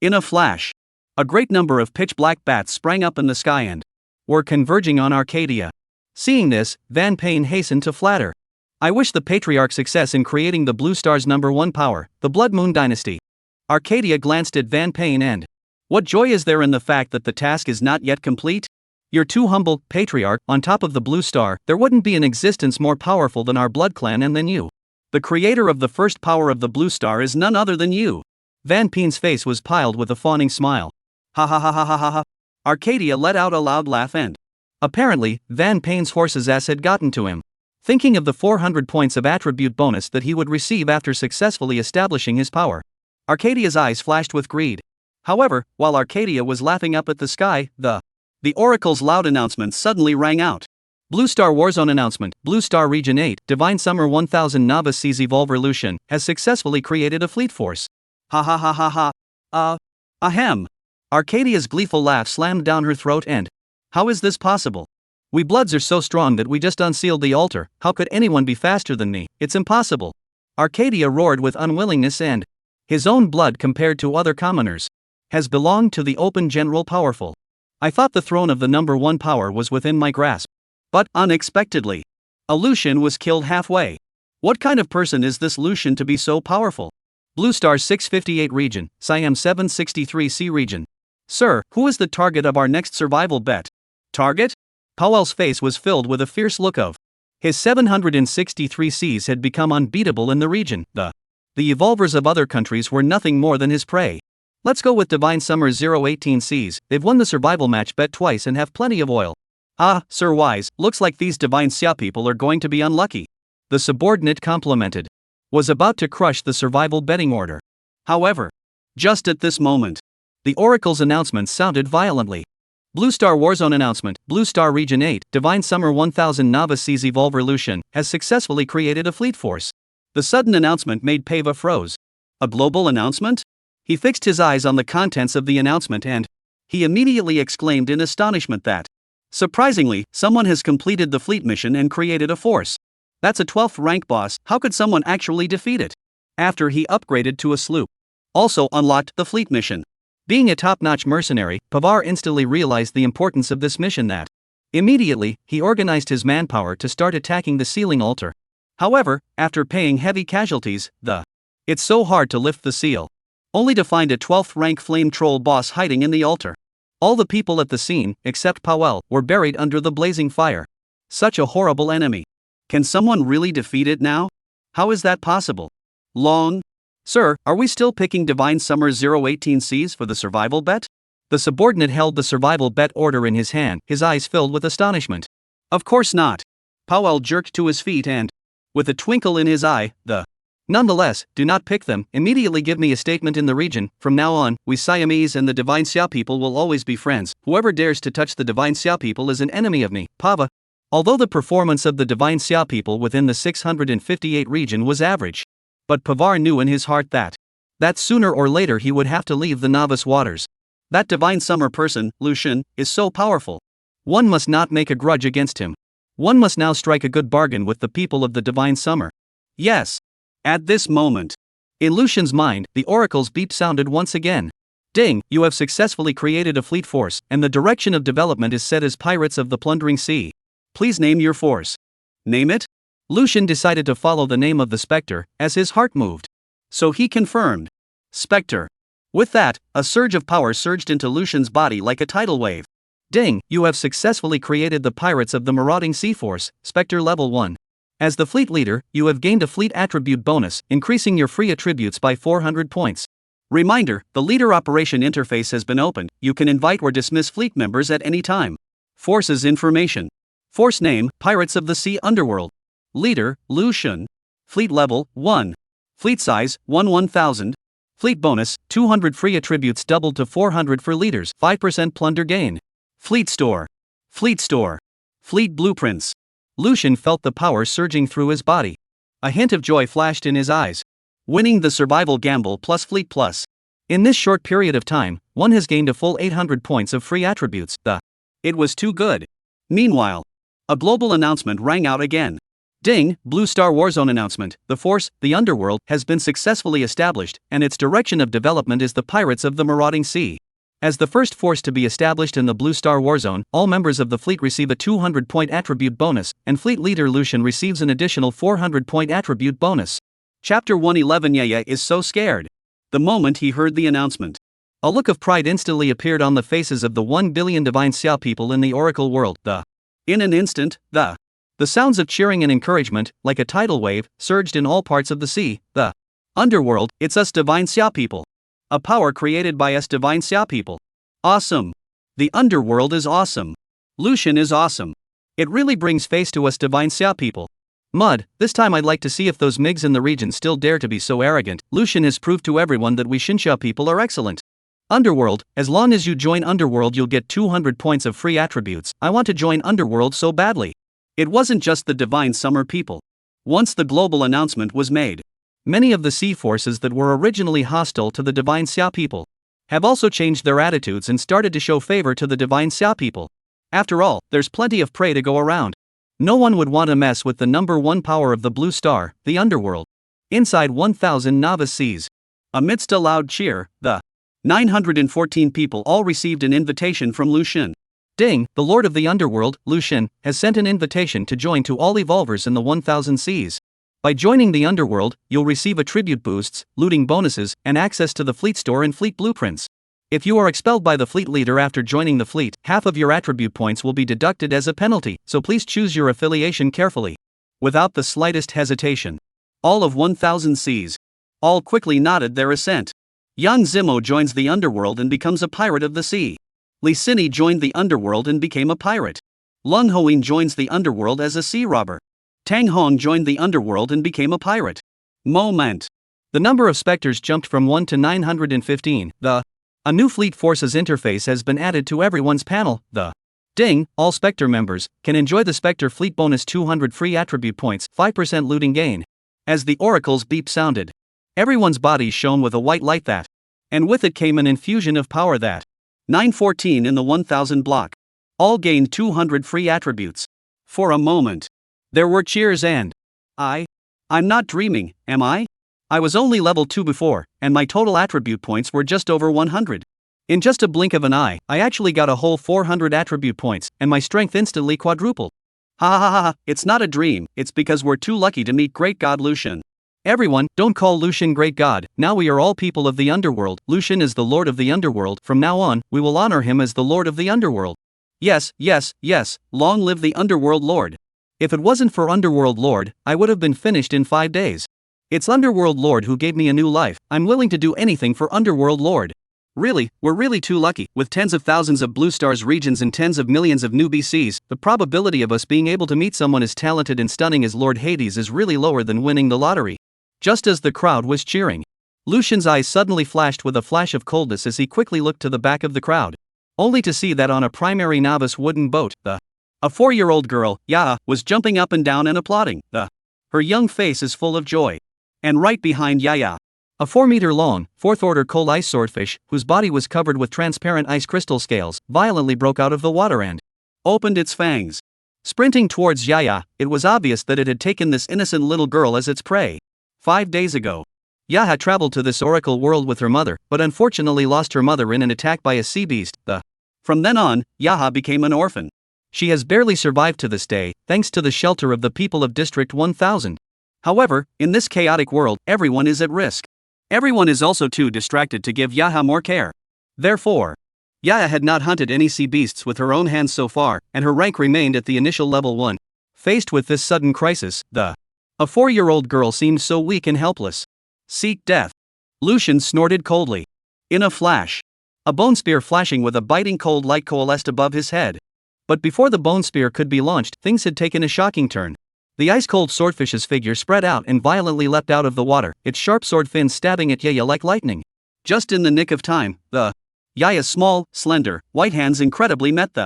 In a flash, a great number of pitch-black bats sprang up in the sky and were converging on Arcadia. Seeing this, Van Payne hastened to flatter. I wish the Patriarch success in creating the Blue Star's number 1 power, the Blood Moon Dynasty. Arcadia glanced at Van Payne and what joy is there in the fact that the task is not yet complete? You're too humble, Patriarch. On top of the Blue Star, there wouldn't be an existence more powerful than our blood clan and than you. The creator of the first power of the Blue Star is none other than you. Van Payne's face was piled with a fawning smile. Ha ha ha ha ha ha ha. Arcadia let out a loud laugh and apparently, Van Payne's horse's ass had gotten to him. Thinking of the 400 points of attribute bonus that he would receive after successfully establishing his power, Arcadia's eyes flashed with greed. However, while Arcadia was laughing up at the sky, the Oracle's loud announcement suddenly rang out. Blue Star Warzone announcement: Blue Star Region 8, Divine Summer 1000 Nava Seas Evolution, has successfully created a fleet force. Ha ha ha ha ha. Ahem. Arcadia's gleeful laugh slammed down her throat and how is this possible? We bloods are so strong that we just unsealed the altar. How could anyone be faster than me? It's impossible. Arcadia roared with unwillingness, and his own blood compared to other commoners has belonged to the open general powerful. I thought the throne of the number 1 power was within my grasp. But, unexpectedly, a Lucian was killed halfway. What kind of person is this Lucian to be so powerful? Blue Star 658 region, Siam 763C region. Sir, who is the target of our next survival bet? Target? Powell's face was filled with a fierce look of his 763 Cs had become unbeatable in the region. The evolvers of other countries were nothing more than his prey. Let's go with Divine Summer 018 Cs. They've won the survival match bet twice and have plenty of oil. Ah, Sir Wise, looks like these Divine Xia people are going to be unlucky. The subordinate complimented. Was about to crush the survival betting order. However, just at this moment, the Oracle's announcement sounded violently. Blue Star Warzone announcement: Blue Star Region 8, Divine Summer 1000 Nava Seas Evolution, has successfully created a fleet force. The sudden announcement made Pava froze. A global announcement? He fixed his eyes on the contents of the announcement and he immediately exclaimed in astonishment that surprisingly, someone has completed the fleet mission and created a force. That's a 12th rank boss. How could someone actually defeat it? After he upgraded to a sloop. Also unlocked the fleet mission. Being a top-notch mercenary, Pavar instantly realized the importance of this mission that Immediately, he organized his manpower to start attacking the sealing altar. However, after paying heavy casualties, it's so hard to lift the seal. Only to find a 12th rank flame troll boss hiding in the altar. All the people at the scene, except Powell, were buried under the blazing fire. Such a horrible enemy. Can someone really defeat it now? How is that possible? Long? Sir, are we still picking Divine Summer 018Cs for the survival bet? The subordinate held the survival bet order in his hand, his eyes filled with astonishment. Of course not. Powell jerked to his feet and, with a twinkle in his eye, Nonetheless, do not pick them, immediately give me a statement in the region. From now on, we Siamese and the Divine Xia people will always be friends. Whoever dares to touch the Divine Xia people is an enemy of me. Pava. Although the performance of the Divine Xia people within the 658 region was average. But Pavar knew in his heart that sooner or later he would have to leave the novice waters. That Divine Summer person, Lucian, is so powerful. One must not make a grudge against him. One must now strike a good bargain with the people of the Divine Summer. Yes. At this moment, in Lucian's mind, the oracle's beep sounded once again. Ding, you have successfully created a fleet force, and the direction of development is set as Pirates of the Plundering Sea. Please name your force. Name it? Lucian decided to follow the name of the Spectre, as his heart moved. So he confirmed. Spectre. With that, a surge of power surged into Lucian's body like a tidal wave. Ding, you have successfully created the Pirates of the Marauding Sea Force, Spectre Level 1. As the fleet leader, you have gained a fleet attribute bonus, increasing your free attributes by 400 points. Reminder, the leader operation interface has been opened. You can invite or dismiss fleet members at any time. Forces information. Force name, Pirates of the Sea Underworld. Leader, Lucian. Fleet level, 1. Fleet size, 1000. Fleet bonus, 200 free attributes doubled to 400 for leaders, 5% plunder gain. Fleet store. Fleet store. Fleet blueprints. Lucian felt the power surging through his body. A hint of joy flashed in his eyes. Winning the survival gamble plus fleet plus. In this short period of time, one has gained a full 800 points of free attributes. It was too good. Meanwhile, a global announcement rang out again. Ding, Blue Star Warzone announcement. The force, the Underworld, has been successfully established, and its direction of development is the Pirates of the Marauding Sea. As the first force to be established in the Blue Star Warzone, all members of the fleet receive a 200-point attribute bonus, and fleet leader Lucian receives an additional 400-point attribute bonus. Chapter 111. Yaya is so scared. The moment he heard the announcement, a look of pride instantly appeared on the faces of the 1 billion Divine Xia people in the Oracle world. In an instant, the sounds of cheering and encouragement, like a tidal wave, surged in all parts of the sea. The Underworld, it's us Divine Xia people. A power created by us Divine Xia people. Awesome. The Underworld is awesome. Lucian is awesome. It really brings face to us Divine Xia people. Mud, this time I'd like to see if those MiGs in the region still dare to be so arrogant. Lucian has proved to everyone that we Xinxia people are excellent. Underworld, as long as you join Underworld you'll get 200 points of free attributes. I want to join Underworld so badly. It wasn't just the Divine Summer people. Once the global announcement was made, many of the sea forces that were originally hostile to the Divine Xia people have also changed their attitudes and started to show favor to the Divine Xia people. After all, there's plenty of prey to go around. No one would want to mess with the number one power of the Blue Star, the Underworld. Inside 1,000 novice seas, amidst a loud cheer, the 914 people all received an invitation from Lucian. Ding, the Lord of the Underworld, Lucian, has sent an invitation to join to all evolvers in the 1,000 seas. By joining the Underworld, you'll receive attribute boosts, looting bonuses, and access to the fleet store and fleet blueprints. If you are expelled by the fleet leader after joining the fleet, half of your attribute points will be deducted as a penalty, so please choose your affiliation carefully. Without the slightest hesitation, all of 1,000 seas all quickly nodded their assent. Yang Zimo joins the Underworld and becomes a pirate of the sea. Li Sini joined the Underworld and became a pirate. Lung Hoin joins the Underworld as a sea robber. Tang Hong joined the Underworld and became a pirate. Moment. The number of specters jumped from 1 to 915. A new fleet forces interface has been added to everyone's panel. Ding, all Spectre members can enjoy the Spectre fleet bonus 200 free attribute points, 5% looting gain. As the oracle's beep sounded, everyone's bodies shone with a white light and with it came an infusion of power 914 in the 1000 block. All gained 200 free attributes. For a moment, there were cheers and I'm not dreaming, am I? I was only level 2 before, and my total attribute points were just over 100. In just a blink of an eye, I actually got a whole 400 attribute points, and my strength instantly quadrupled. Ha ha ha ha, it's not a dream, it's because we're too lucky to meet Great God Lucian. Everyone, don't call Lucian Great God, now we are all people of the underworld. Lucian is the Lord of the underworld, from now on, we will honor him as the Lord of the underworld. Yes, yes, yes, long live the underworld Lord. If it wasn't for Underworld Lord, I would have been finished in 5 days. It's Underworld Lord who gave me a new life, I'm willing to do anything for Underworld Lord. Really, we're really too lucky. With tens of thousands of Blue Stars regions and tens of millions of new BCs, the probability of us being able to meet someone as talented and stunning as Lord Hades is really lower than winning the lottery. Just as the crowd was cheering, Lucian's eyes suddenly flashed with a flash of coldness as he quickly looked to the back of the crowd, only to see that on a primary novice wooden boat, a 4-year-old girl, Yaha, was jumping up and down and applauding. Her young face is full of joy. And right behind Yaya, a 4-meter-long, 4th-order cold ice swordfish, whose body was covered with transparent ice crystal scales, violently broke out of the water and opened its fangs. Sprinting towards Yaya, it was obvious that it had taken this innocent little girl as its prey. 5 days ago, Yaha traveled to this oracle world with her mother, but unfortunately lost her mother in an attack by a sea beast. From then on, Yaha became an orphan. She has barely survived to this day, thanks to the shelter of the people of District 1000. However, in this chaotic world, everyone is at risk. Everyone is also too distracted to give Yaha more care. Therefore, Yaha had not hunted any sea beasts with her own hands so far, and her rank remained at the initial level 1. Faced with this sudden crisis, a 4-year-old girl seemed so weak and helpless. Seek death. Lucian snorted coldly. In a flash, a bone spear flashing with a biting cold light coalesced above his head. But before the bone spear could be launched, things had taken a shocking turn. The ice-cold swordfish's figure spread out and violently leapt out of the water, its sharp sword fins stabbing at Yaya like lightning. Just in the nick of time, Yaya's small, slender, white hands incredibly met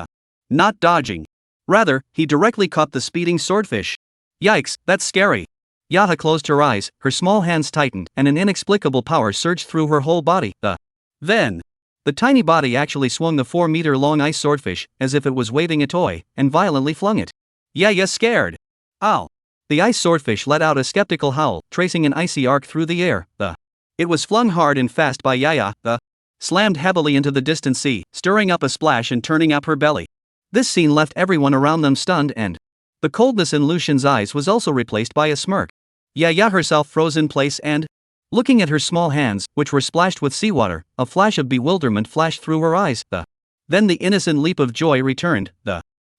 not dodging. Rather, he directly caught the speeding swordfish. Yikes, that's scary. Yaha closed her eyes, her small hands tightened, and an inexplicable power surged through her whole body. Then, the tiny body actually swung the 4-meter-long ice swordfish, as if it was waving a toy, and violently flung it. Yaya scared. Ow! The ice swordfish let out a skeptical howl, tracing an icy arc through the air. It was flung hard and fast by Yaya, slammed heavily into the distant sea, stirring up a splash and turning up her belly. This scene left everyone around them stunned, and the coldness in Lucian's eyes was also replaced by a smirk. Yaya herself froze in place and, looking at her small hands, which were splashed with seawater, a flash of bewilderment flashed through her eyes. Then the innocent leap of joy returned.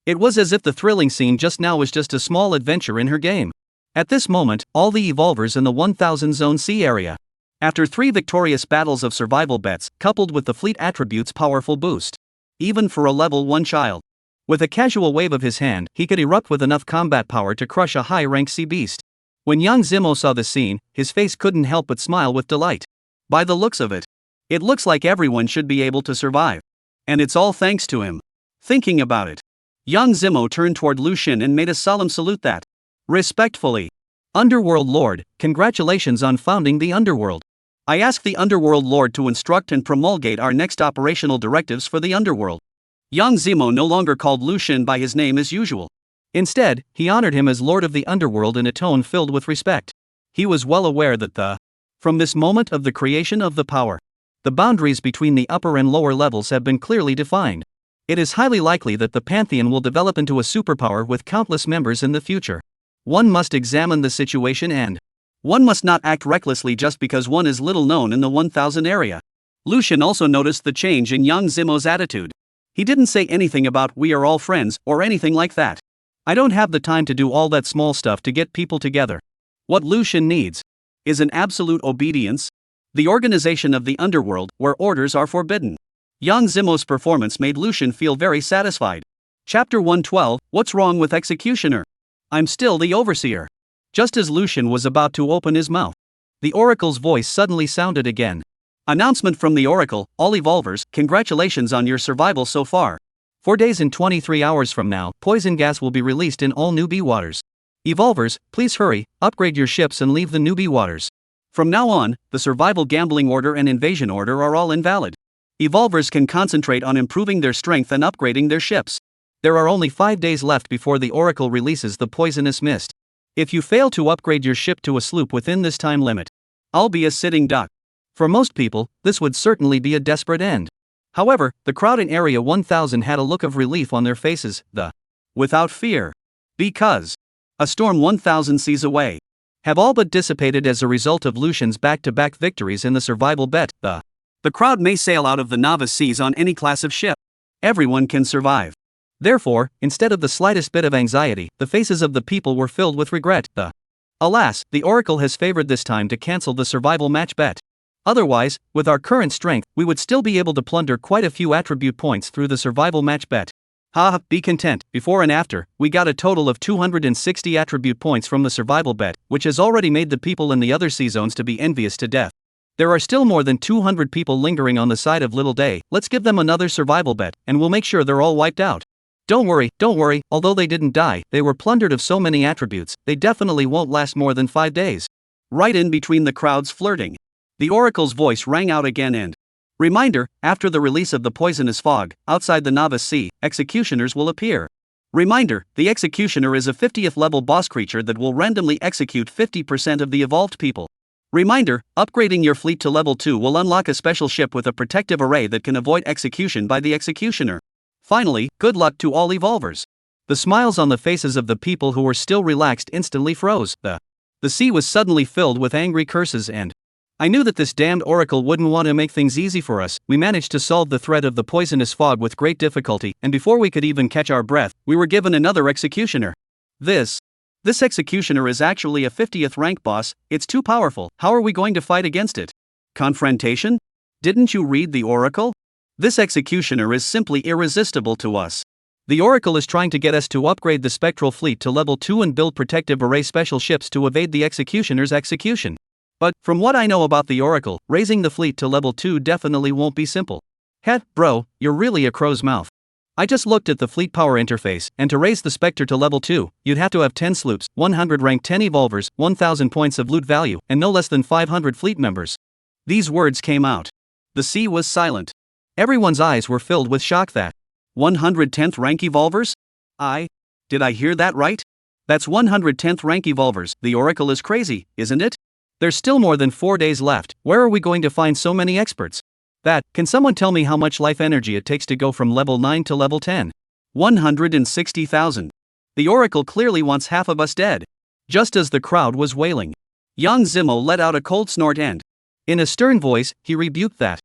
It was as if the thrilling scene just now was just a small adventure in her game. At this moment, all the evolvers in the 1000 Zone C area, after 3 victorious battles of survival bets, coupled with the fleet attribute's powerful boost, even for a level 1 child, with a casual wave of his hand, he could erupt with enough combat power to crush a high-rank sea beast. When young Zimo saw the scene, his face couldn't help but smile with delight. By the looks of it, it looks like everyone should be able to survive. And it's all thanks to him. Thinking about it, young Zimo turned toward Lucian and made a solemn salute that, respectfully, Underworld Lord, congratulations on founding the Underworld. I ask the Underworld Lord to instruct and promulgate our next operational directives for the Underworld. Young Zimo no longer called Lucian by his name as usual. Instead, he honored him as Lord of the Underworld in a tone filled with respect. He was well aware that from this moment of the creation of the power, the boundaries between the upper and lower levels have been clearly defined. It is highly likely that the Pantheon will develop into a superpower with countless members in the future. One must examine the situation and one must not act recklessly just because one is little known in the 1000 area. Lucian also noticed the change in young Zimo's attitude. He didn't say anything about "we are all friends" or anything like that. I don't have the time to do all that small stuff to get people together. What Lucian needs is an absolute obedience. The organization of the underworld, where orders are forbidden. Young Zimo's performance made Lucian feel very satisfied. Chapter 112, What's Wrong with Executioner? I'm still the Overseer. Just as Lucian was about to open his mouth, the Oracle's voice suddenly sounded again. Announcement from the Oracle, all evolvers, congratulations on your survival so far. 4 days and 23 hours from now, poison gas will be released in all newbie waters. Evolvers, please hurry, upgrade your ships and leave the newbie waters. From now on, the survival gambling order and invasion order are all invalid. Evolvers can concentrate on improving their strength and upgrading their ships. There are only 5 days left before the Oracle releases the poisonous mist. If you fail to upgrade your ship to a sloop within this time limit, I'll be a sitting duck. For most people, this would certainly be a desperate end. However, the crowd in Area 1000 had a look of relief on their faces, without fear. Because a storm 1000 seas away have all but dissipated as a result of Lucian's back-to-back victories in the survival bet. The crowd may sail out of the novice seas on any class of ship. Everyone can survive. Therefore, instead of the slightest bit of anxiety, the faces of the people were filled with regret. Alas, the Oracle has favored this time to cancel the survival match bet. Otherwise, with our current strength, we would still be able to plunder quite a few attribute points through the survival match bet. Be content. Before and after, we got a total of 260 attribute points from the survival bet, which has already made the people in the other sea zones to be envious to death. There are still more than 200 people lingering on the side of Little Day. Let's give them another survival bet, and we'll make sure they're all wiped out. Don't worry, although they didn't die, they were plundered of so many attributes, they definitely won't last more than 5 days. Right in between the crowds flirting, the Oracle's voice rang out again and reminder, after the release of the poisonous fog, outside the Novice Sea, executioners will appear. Reminder, the executioner is a 50th level boss creature that will randomly execute 50% of the evolved people. Reminder, upgrading your fleet to level 2 will unlock a special ship with a protective array that can avoid execution by the executioner. Finally, good luck to all evolvers. The smiles on the faces of the people who were still relaxed instantly froze. The sea was suddenly filled with angry curses and I knew that this damned Oracle wouldn't want to make things easy for us. We managed to solve the threat of the poisonous fog with great difficulty, and before we could even catch our breath, we were given another executioner. This executioner is actually a 50th rank boss. It's too powerful. How are we going to fight against it? Confrontation? Didn't you read the Oracle? This executioner is simply irresistible to us. The Oracle is trying to get us to upgrade the spectral fleet to level 2 and build protective array special ships to evade the executioner's execution. But, from what I know about the Oracle, raising the fleet to level 2 definitely won't be simple. Bro, you're really a crow's mouth. I just looked at the fleet power interface, and to raise the Spectre to level 2, you'd have to have 10 sloops, 100 rank 10 evolvers, 1000 points of loot value, and no less than 500 fleet members. These words came out. The sea was silent. Everyone's eyes were filled with shock. 110th rank evolvers? Did I hear that right? That's 110th rank evolvers. The Oracle is crazy, isn't it? There's still more than 4 days left. Where are we going to find so many experts? Can someone tell me how much life energy it takes to go from level 9 to level 10? 160,000. The Oracle clearly wants half of us dead. Just as the crowd was wailing, young Zimo let out a cold snort and, in a stern voice, he rebuked that.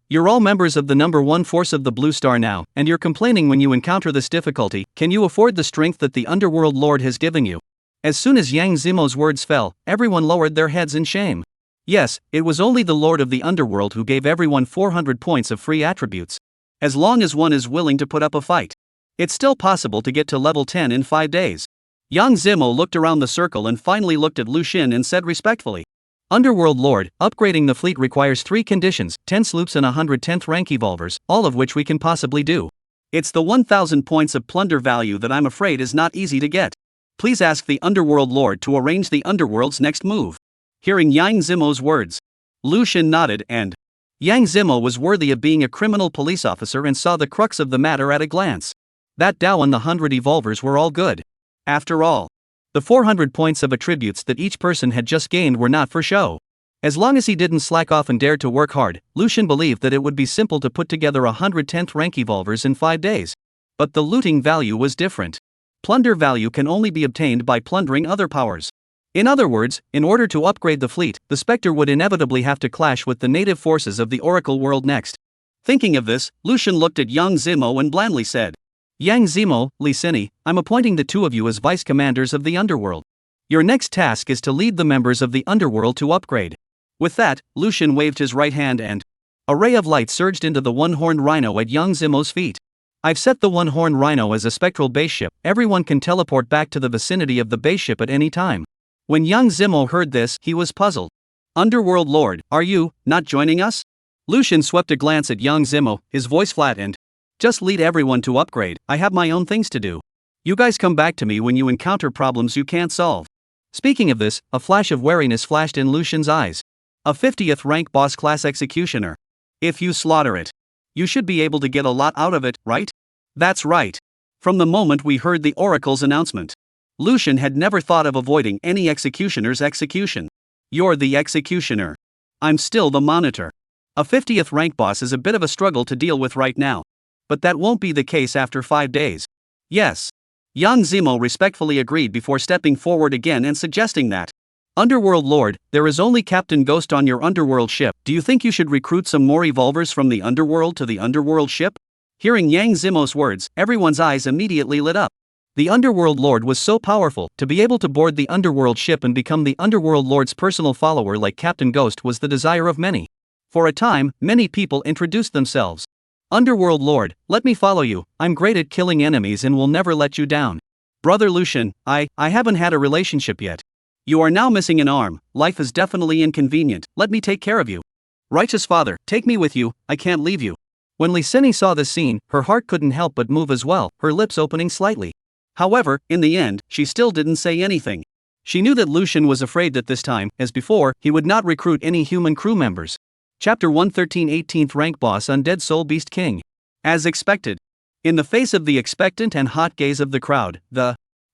You're all members of the number 1 force of the Blue Star now, and you're complaining when you encounter this difficulty. Can you afford the strength that the Underworld Lord has given you? As soon as Yang Zimo's words fell, everyone lowered their heads in shame. Yes, it was only the Lord of the Underworld who gave everyone 400 points of free attributes. As long as one is willing to put up a fight, it's still possible to get to level 10 in 5 days. Yang Zimo looked around the circle and finally looked at Lu Xun and said respectfully, Underworld Lord, upgrading the fleet requires 3 conditions, 10 sloops and 110th rank evolvers, all of which we can possibly do. It's the 1000 points of plunder value that I'm afraid is not easy to get. Please ask the Underworld Lord to arrange the Underworld's next move. Hearing Yang Zimo's words, Lu Xun nodded and Yang Zimo was worthy of being a criminal police officer and saw the crux of the matter at a glance. That Dao and the 100 evolvers were all good. After all, the 400 points of attributes that each person had just gained were not for show. As long as he didn't slack off and dared to work hard, Lu Xun believed that it would be simple to put together 110th rank evolvers in 5 days. But the looting value was different. Plunder value can only be obtained by plundering other powers. In other words, in order to upgrade the fleet, the Spectre would inevitably have to clash with the native forces of the Oracle world next. Thinking of this, Lu Xun looked at young Zimo and blandly said, Yang Zimo, Li Sini, I'm appointing the 2 of you as vice commanders of the Underworld. Your next task is to lead the members of the Underworld to upgrade. With that, Lu Xun waved his right hand and a ray of light surged into the one-horned rhino at young Zimo's feet. I've set the one-horned rhino as a spectral base ship. Everyone can teleport back to the vicinity of the base ship at any time. When young Zimo heard this, he was puzzled. Underworld Lord, are you not joining us? Lu Xun swept a glance at young Zimo, his voice flat and just lead everyone to upgrade. I have my own things to do. You guys come back to me when you encounter problems you can't solve. Speaking of this, a flash of wariness flashed in Lu Xun's eyes. A 50th rank boss class executioner. If you slaughter it, you should be able to get a lot out of it, right? That's right. From the moment we heard the Oracle's announcement, Lu Xun had never thought of avoiding any executioner's execution. You're the executioner. I'm still the monitor. A 50th rank boss is a bit of a struggle to deal with right now. But that won't be the case after 5 days. Yes. Yang Zimo respectfully agreed before stepping forward again and suggesting that. Underworld Lord, there is only Captain Ghost on your Underworld ship. Do you think you should recruit some more evolvers from the Underworld to the Underworld ship? Hearing Yang Zimo's words, everyone's eyes immediately lit up. The Underworld Lord was so powerful, to be able to board the Underworld ship and become the Underworld Lord's personal follower like Captain Ghost was the desire of many. For a time, many people introduced themselves. Underworld Lord, let me follow you, I'm great at killing enemies and will never let you down. Brother Lucian, I haven't had a relationship yet. You are now missing an arm, life is definitely inconvenient, let me take care of you. Righteous Father, take me with you, I can't leave you. When Lisini saw this scene, her heart couldn't help but move as well, her lips opening slightly. However, in the end, she still didn't say anything. She knew that Lucian was afraid that this time, as before, he would not recruit any human crew members. Chapter 113 18th Rank Boss Undead Soul Beast King. As expected. In the face of the expectant and hot gaze of the crowd,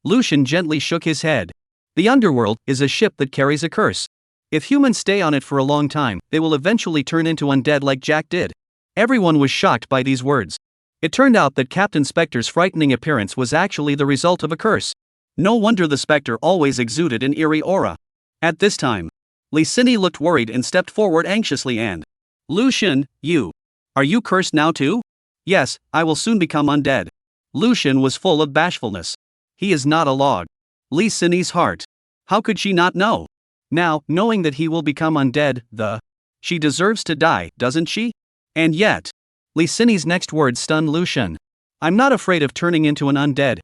Lucian gently shook his head. The Underworld is a ship that carries a curse. If humans stay on it for a long time, they will eventually turn into undead like Jack did. Everyone was shocked by these words. It turned out that Captain Spectre's frightening appearance was actually the result of a curse. No wonder the Spectre always exuded an eerie aura. At this time, Lisini looked worried and stepped forward anxiously and, Lucian, are you cursed now too? Yes, I will soon become undead. Lucian was full of bashfulness. He is not a log. Lisini's heart. How could she not know? Now, knowing that he will become undead, she deserves to die, doesn't she? And yet, Lisini's next words stunned Lucian. I'm not afraid of turning into an undead,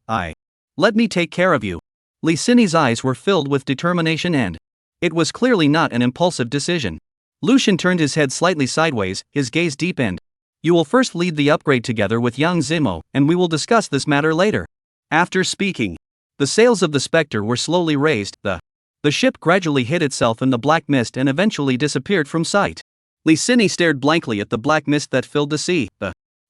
let me take care of you. Lisini's eyes were filled with determination and it was clearly not an impulsive decision. Lucian turned his head slightly sideways, his gaze deepened. You will first lead the upgrade together with Yang Zimo, and we will discuss this matter later. After speaking, the sails of the Spectre were slowly raised, the ship gradually hid itself in the black mist and eventually disappeared from sight. Lisini stared blankly at the black mist that filled the sea,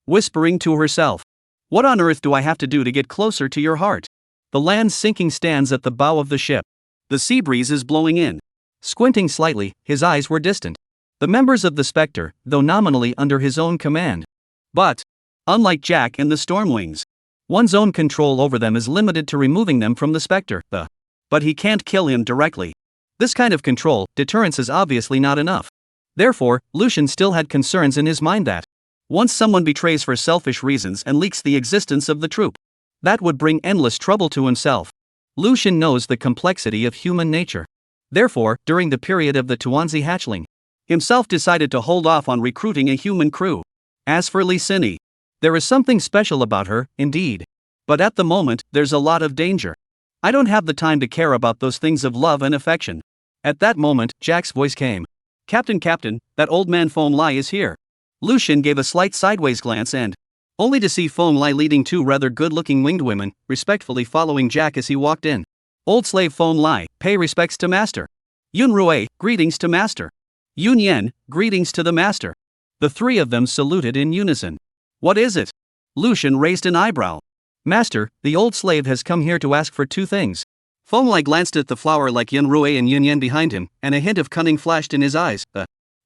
whispering to herself. What on earth do I have to do to get closer to your heart? The land sinking stands at the bow of the ship. The sea breeze is blowing in. Squinting slightly, his eyes were distant. The members of the Spectre, though nominally under his own command. But, unlike Jack and the Stormwings, one's own control over them is limited to removing them from the Spectre, but he can't kill him directly. This kind of control, deterrence is obviously not enough. Therefore, Lucian still had concerns in his mind that, once someone betrays for selfish reasons and leaks the existence of the troop, that would bring endless trouble to himself. Lucian knows the complexity of human nature. Therefore, during the period of the Tuanzi hatchling, himself decided to hold off on recruiting a human crew. As for Lisini, there is something special about her, indeed. But at the moment, there's a lot of danger. I don't have the time to care about those things of love and affection. At that moment, Jack's voice came. Captain, that old man Fong Lai is here. Lucian gave a slight sideways glance and, only to see Fong Lai leading two rather good-looking winged women, respectfully following Jack as he walked in. Old slave Fong Lai, pay respects to master. Yun Rui, greetings to master. Yun Yen, greetings to the master. The three of them saluted in unison. What is it? Lucian raised an eyebrow. Master, the old slave has come here to ask for two things. Fong Lai glanced at the flower like Yun Rui and Yun Yen behind him, and a hint of cunning flashed in his eyes.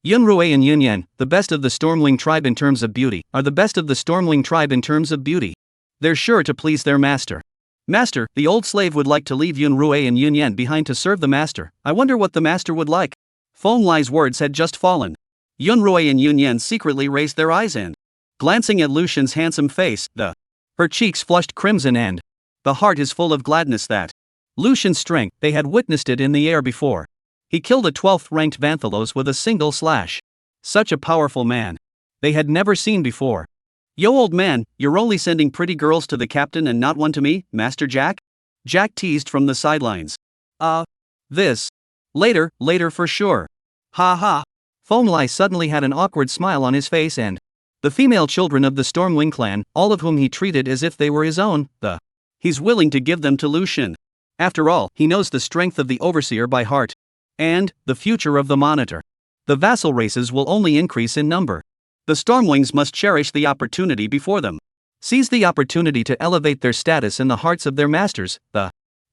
Yun Rui and Yun Yen, the best of the Stormwing tribe in terms of beauty, are the best of the Stormwing tribe in terms of beauty. They're sure to please their master. Master, the old slave would like to leave Yun Rui and Yun Yen behind to serve the master. I wonder what the master would like. Fong Lai's words had just fallen. Yun Rui and Yun Yen secretly raised their eyes and, glancing at Lucian's handsome face, her cheeks flushed crimson and, the heart is full of gladness that, Lucian's strength, they had witnessed it in the air before. He killed a 12th ranked Vanthalos with a single slash. Such a powerful man. They had never seen before. Yo old man, you're only sending pretty girls to the captain and not one to me, Master Jack? Jack teased from the sidelines. This. Later for sure. Ha ha. Fong Lai suddenly had an awkward smile on his face and, the female children of the Stormwing clan, all of whom he treated as if they were his own, he's willing to give them to Lucian. After all, he knows the strength of the Overseer by heart. And, the future of the Monitor. The vassal races will only increase in number. The Stormwings must cherish the opportunity before them. Seize the opportunity to elevate their status in the hearts of their masters,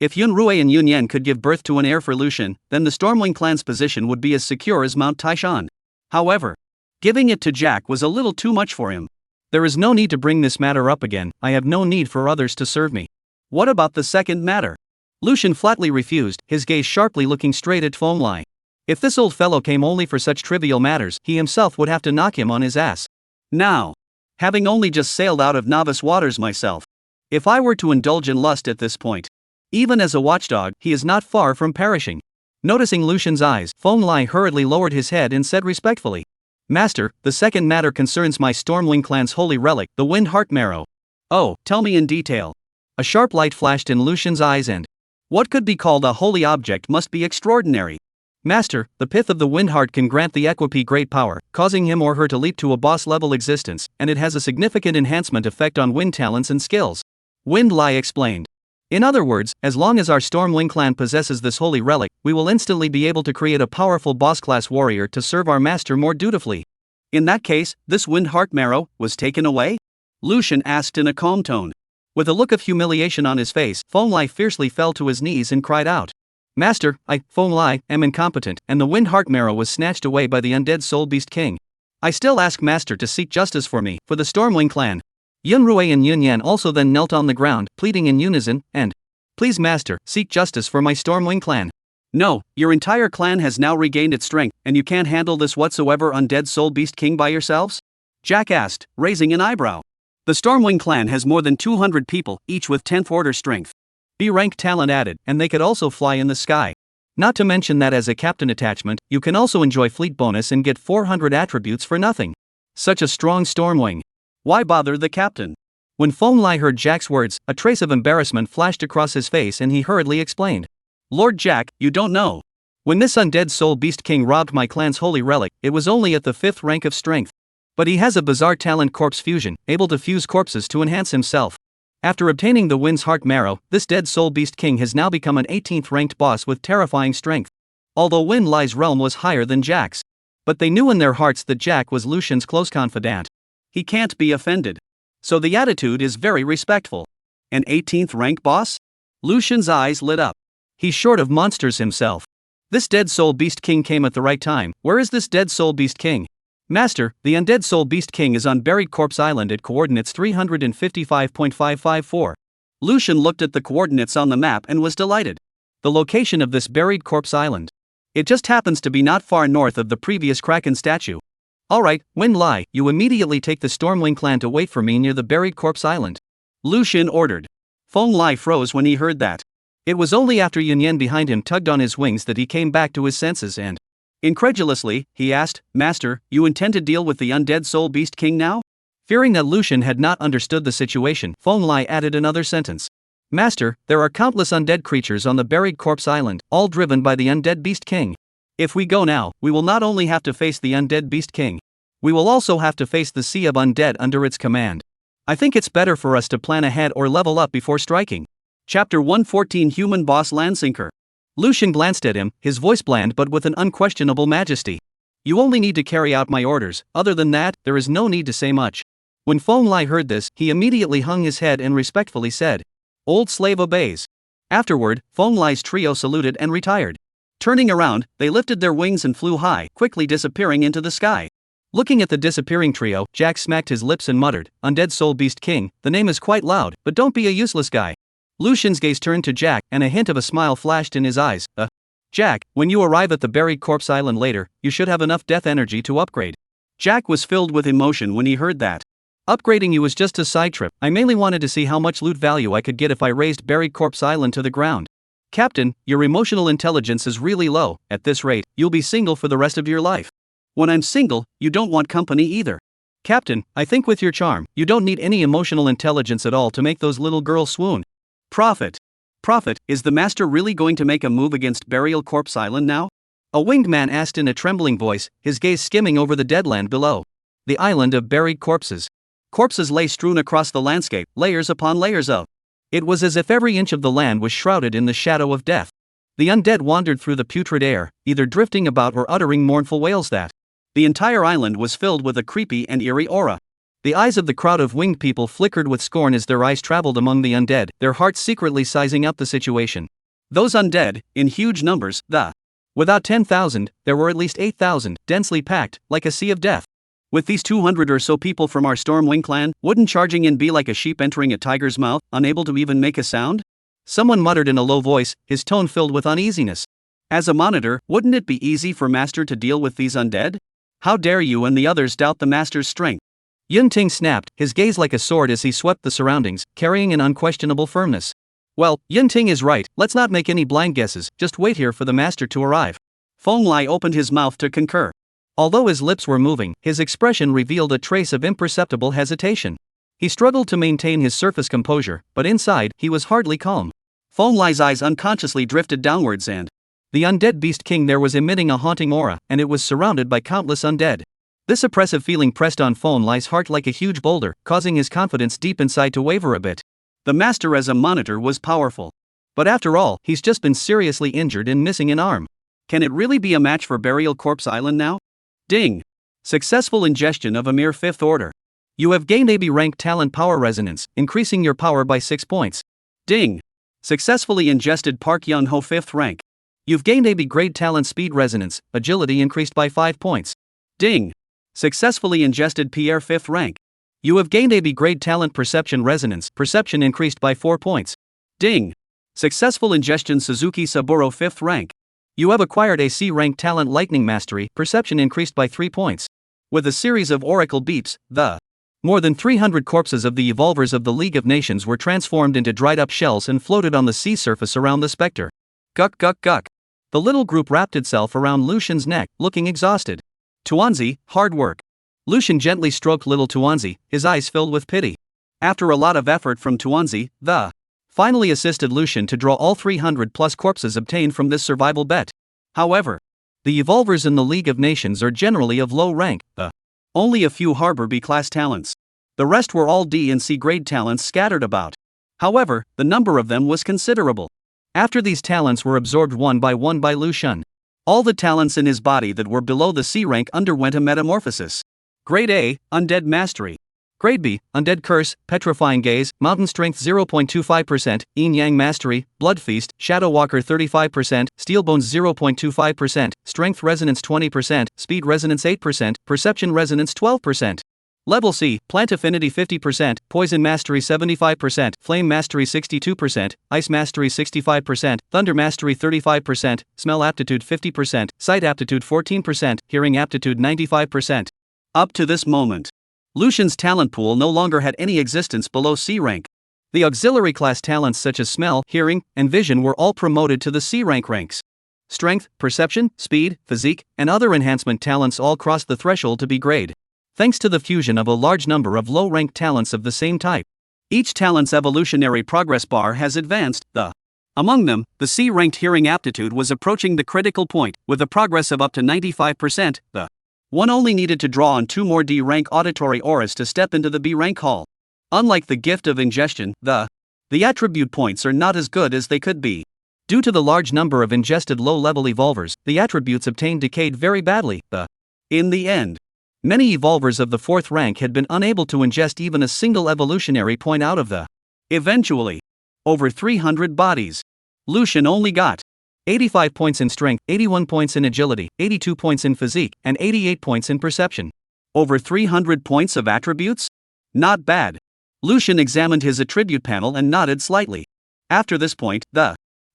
If Yun Rui and Yun Yen could give birth to an heir for Lucian, then the Stormwing clan's position would be as secure as Mount Taishan. However, Giving it to Jack was a little too much for him. There is no need to bring this matter up again, I have no need for others to serve me. What about the second matter? Lucian flatly refused, his gaze sharply looking straight at Fenglai. If this old fellow came only for such trivial matters, he himself would have to knock him on his ass. Now, having only just sailed out of novice waters myself, if I were to indulge in lust at this point, even as a watchdog, he is not far from perishing. Noticing Lucian's eyes, Fenglai hurriedly lowered his head and said respectfully, Master, the second matter concerns my Stormwing clan's holy relic, the Wind Heart Marrow. Oh, tell me in detail. A sharp light flashed in Lucian's eyes and what could be called a holy object must be extraordinary. Master, the pith of the Wind Heart can grant the equipe great power, causing him or her to leap to a boss-level existence, and it has a significant enhancement effect on wind talents and skills. Wind Lai explained. In other words, as long as our Stormwing clan possesses this holy relic, we will instantly be able to create a powerful boss-class warrior to serve our master more dutifully. In that case, this Wind Heart Marrow was taken away? Lucian asked in a calm tone. With a look of humiliation on his face, Fenglai fiercely fell to his knees and cried out. Master, I, Fenglai, am incompetent, and the Wind Heart Marrow was snatched away by the undead Soul Beast King. I still ask Master to seek justice for me, for the Stormwing clan. Yunrui and Yunyan also then knelt on the ground, pleading in unison, and, Please Master, seek justice for my Stormwing clan. No, your entire clan has now regained its strength, and you can't handle this whatsoever undead Soul Beast King by yourselves? Jack asked, raising an eyebrow. The Stormwing clan has more than 200 people, each with 10th order strength. B-rank talent added, and they could also fly in the sky. Not to mention that as a captain attachment, you can also enjoy fleet bonus and get 400 attributes for nothing. Such a strong Stormwing. Why bother the captain? When Fenglai heard Jack's words, a trace of embarrassment flashed across his face and he hurriedly explained. Lord Jack, you don't know. When this undead Soul Beast King robbed my clan's holy relic, it was only at the 5th rank of strength. But he has a bizarre talent corpse fusion, able to fuse corpses to enhance himself. After obtaining the Wind's Heart Marrow, this dead Soul Beast King has now become an 18th ranked boss with terrifying strength. Although Wind Lai's realm was higher than Jack's. But they knew in their hearts that Jack was Lucian's close confidant. He can't be offended. So the attitude is very respectful. An 18th rank boss? Lucian's eyes lit up. He's short of monsters himself. This dead Soul Beast King came at the right time. Where is this dead Soul Beast King? Master, the undead Soul Beast King is on Buried Corpse Island at coordinates 355.554. Lucian looked at the coordinates on the map and was delighted. The location of this Buried Corpse Island. It just happens to be not far north of the previous Kraken statue. Alright, Wind Lai, you immediately take the Stormwing clan to wait for me near the Buried Corpse Island. Lucian ordered. Fenglai froze when he heard that. It was only after Yunyan behind him tugged on his wings that he came back to his senses and, incredulously, he asked, Master, you intend to deal with the undead Soul Beast King now? Fearing that Lucian had not understood the situation, Fenglai added another sentence. Master, there are countless undead creatures on the Buried Corpse Island, all driven by the undead Beast King. If we go now, we will not only have to face the undead Beast King, we will also have to face the sea of undead under its command. I think it's better for us to plan ahead or level up before striking. Chapter 114 Human Boss Landsinker. Lucian glanced at him, his voice bland but with an unquestionable majesty. You only need to carry out my orders, other than that, there is no need to say much. When Fenglai heard this, he immediately hung his head and respectfully said, Old slave obeys. Afterward, Fenglai's trio saluted and retired. Turning around, they lifted their wings and flew high, quickly disappearing into the sky. Looking at the disappearing trio, Jack smacked his lips and muttered, Undead Soul Beast King, the name is quite loud, but don't be a useless guy. Lucian's gaze turned to Jack, and a hint of a smile flashed in his eyes. Jack, when you arrive at the Buried Corpse Island later, you should have enough death energy to upgrade. Jack was filled with emotion when he heard that. Upgrading you was just a side trip, I mainly wanted to see how much loot value I could get if I raised Buried Corpse Island to the ground. Captain, your emotional intelligence is really low, at this rate, you'll be single for the rest of your life. When I'm single, you don't want company either. Captain, I think with your charm, you don't need any emotional intelligence at all to make those little girls swoon. Prophet, is the master really going to make a move against Burial Corpse Island now? A winged man asked in a trembling voice, his gaze skimming over the deadland below. The island of buried corpses. Corpses lay strewn across the landscape, layers upon layers of. It was as if every inch of the land was shrouded in the shadow of death. The undead wandered through the putrid air, either drifting about or uttering mournful wails that. The entire island was filled with a creepy and eerie aura. The eyes of the crowd of winged people flickered with scorn as their eyes traveled among the undead, their hearts secretly sizing up the situation. Those undead, in huge numbers, without 10,000, there were at least 8,000, densely packed, like a sea of death. With these 200 or so people from our Stormwing clan, wouldn't charging in be like a sheep entering a tiger's mouth, unable to even make a sound? Someone muttered in a low voice, his tone filled with uneasiness. As a monitor, wouldn't it be easy for Master to deal with these undead? How dare you and the others doubt the Master's strength? Yun Ting snapped, his gaze like a sword as he swept the surroundings, carrying an unquestionable firmness. Well, Yun Ting is right, let's not make any blind guesses, just wait here for the Master to arrive. Feng Lai opened his mouth to concur. Although his lips were moving, his expression revealed a trace of imperceptible hesitation. He struggled to maintain his surface composure, but inside, he was hardly calm. Feng Lai's eyes unconsciously drifted downwards and the undead beast king there was emitting a haunting aura, and it was surrounded by countless undead. This oppressive feeling pressed on Feng Lai's heart like a huge boulder, causing his confidence deep inside to waver a bit. The Master as a monitor was powerful. But after all, he's just been seriously injured and missing an arm. Can it really be a match for Burial Corpse Island now? Ding! Successful ingestion of a mere 5th order. You have gained AB rank talent power resonance, increasing your power by 6 points. Ding! Successfully ingested Park Yun Ho 5th rank. You've gained AB grade talent speed resonance, agility increased by 5 points. Ding! Successfully ingested Pierre 5th rank. You have gained AB grade talent perception resonance, perception increased by 4 points. Ding! Successful ingestion Suzuki Saburo 5th rank. You have acquired a C rank talent lightning mastery, perception increased by 3 points. With a series of oracle beeps, the more than 300 corpses of the evolvers of the League of Nations were transformed into dried up shells and floated on the sea surface around the specter. Guck guck guck. The little group wrapped itself around Lucian's neck, looking exhausted. Tuanzi, hard work. Lucian gently stroked little Tuanzi, his eyes filled with pity. After a lot of effort from Tuanzi, the finally assisted Lucian to draw all 300 plus corpses obtained from this survival bet. However, the evolvers in the League of Nations are generally of low rank, only a few harbor B-class talents. The rest were all D and C grade talents scattered about. However, the number of them was considerable. After these talents were absorbed one by Lucian, all the talents in his body that were below the C rank underwent a metamorphosis. Grade A, Undead Mastery. Grade B, Undead Curse, Petrifying Gaze, Mountain Strength 0.25%, Yin Yang Mastery, Blood Feast, Shadow Walker 35%, Steel Bones 0.25%, Strength Resonance 20%, Speed Resonance 8%, Perception Resonance 12%. Level C, Plant Affinity 50%, Poison Mastery 75%, Flame Mastery 62%, Ice Mastery 65%, Thunder Mastery 35%, Smell Aptitude 50%, Sight Aptitude 14%, Hearing Aptitude 95%. Up to this moment, Lucian's talent pool no longer had any existence below C rank. The auxiliary class talents such as smell, hearing, and vision were all promoted to the C rank ranks. Strength, perception, speed, physique, and other enhancement talents all crossed the threshold to B grade, thanks to the fusion of a large number of low-ranked talents of the same type. Each talent's evolutionary progress bar has advanced, among them, the C-ranked hearing aptitude was approaching the critical point, with a progress of up to 95%, one only needed to draw on 2 more D-rank auditory auras to step into the B-rank hall. Unlike the gift of ingestion, the attribute points are not as good as they could be. Due to the large number of ingested low-level evolvers, the attributes obtained decayed very badly, in the end, many evolvers of the 4th rank had been unable to ingest even a single evolutionary point out of the eventually over 300 bodies. Lucian only got 85 points in strength, 81 points in agility, 82 points in physique, and 88 points in perception. Over 300 points of attributes? Not bad. Lucian examined his attribute panel and nodded slightly. After this point, the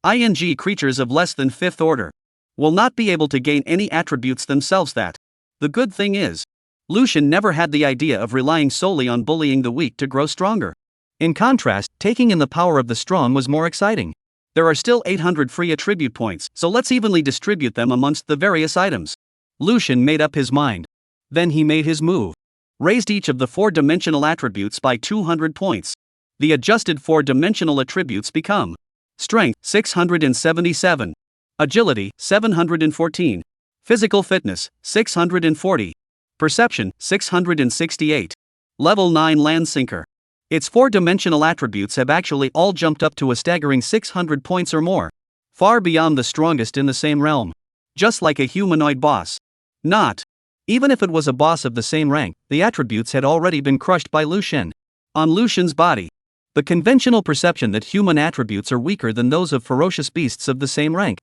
ING creatures of less than 5th order will not be able to gain any attributes themselves. The good thing is, Lucian never had the idea of relying solely on bullying the weak to grow stronger. In contrast, taking in the power of the strong was more exciting. There are still 800 free attribute points, so let's evenly distribute them amongst the various items. Lucian made up his mind. Then he made his move. Raised each of the 4-dimensional attributes by 200 points. The adjusted 4-dimensional attributes become Strength 677, Agility 714, Physical Fitness 640, Perception 668, Level 9 Land Sinker. Its 4-dimensional attributes have actually all jumped up to a staggering 600 points or more, far beyond the strongest in the same realm. Just like a humanoid boss. Not. Even if it was a boss of the same rank, the attributes had already been crushed by Lucian. On Lucian's body, the conventional perception that human attributes are weaker than those of ferocious beasts of the same rank,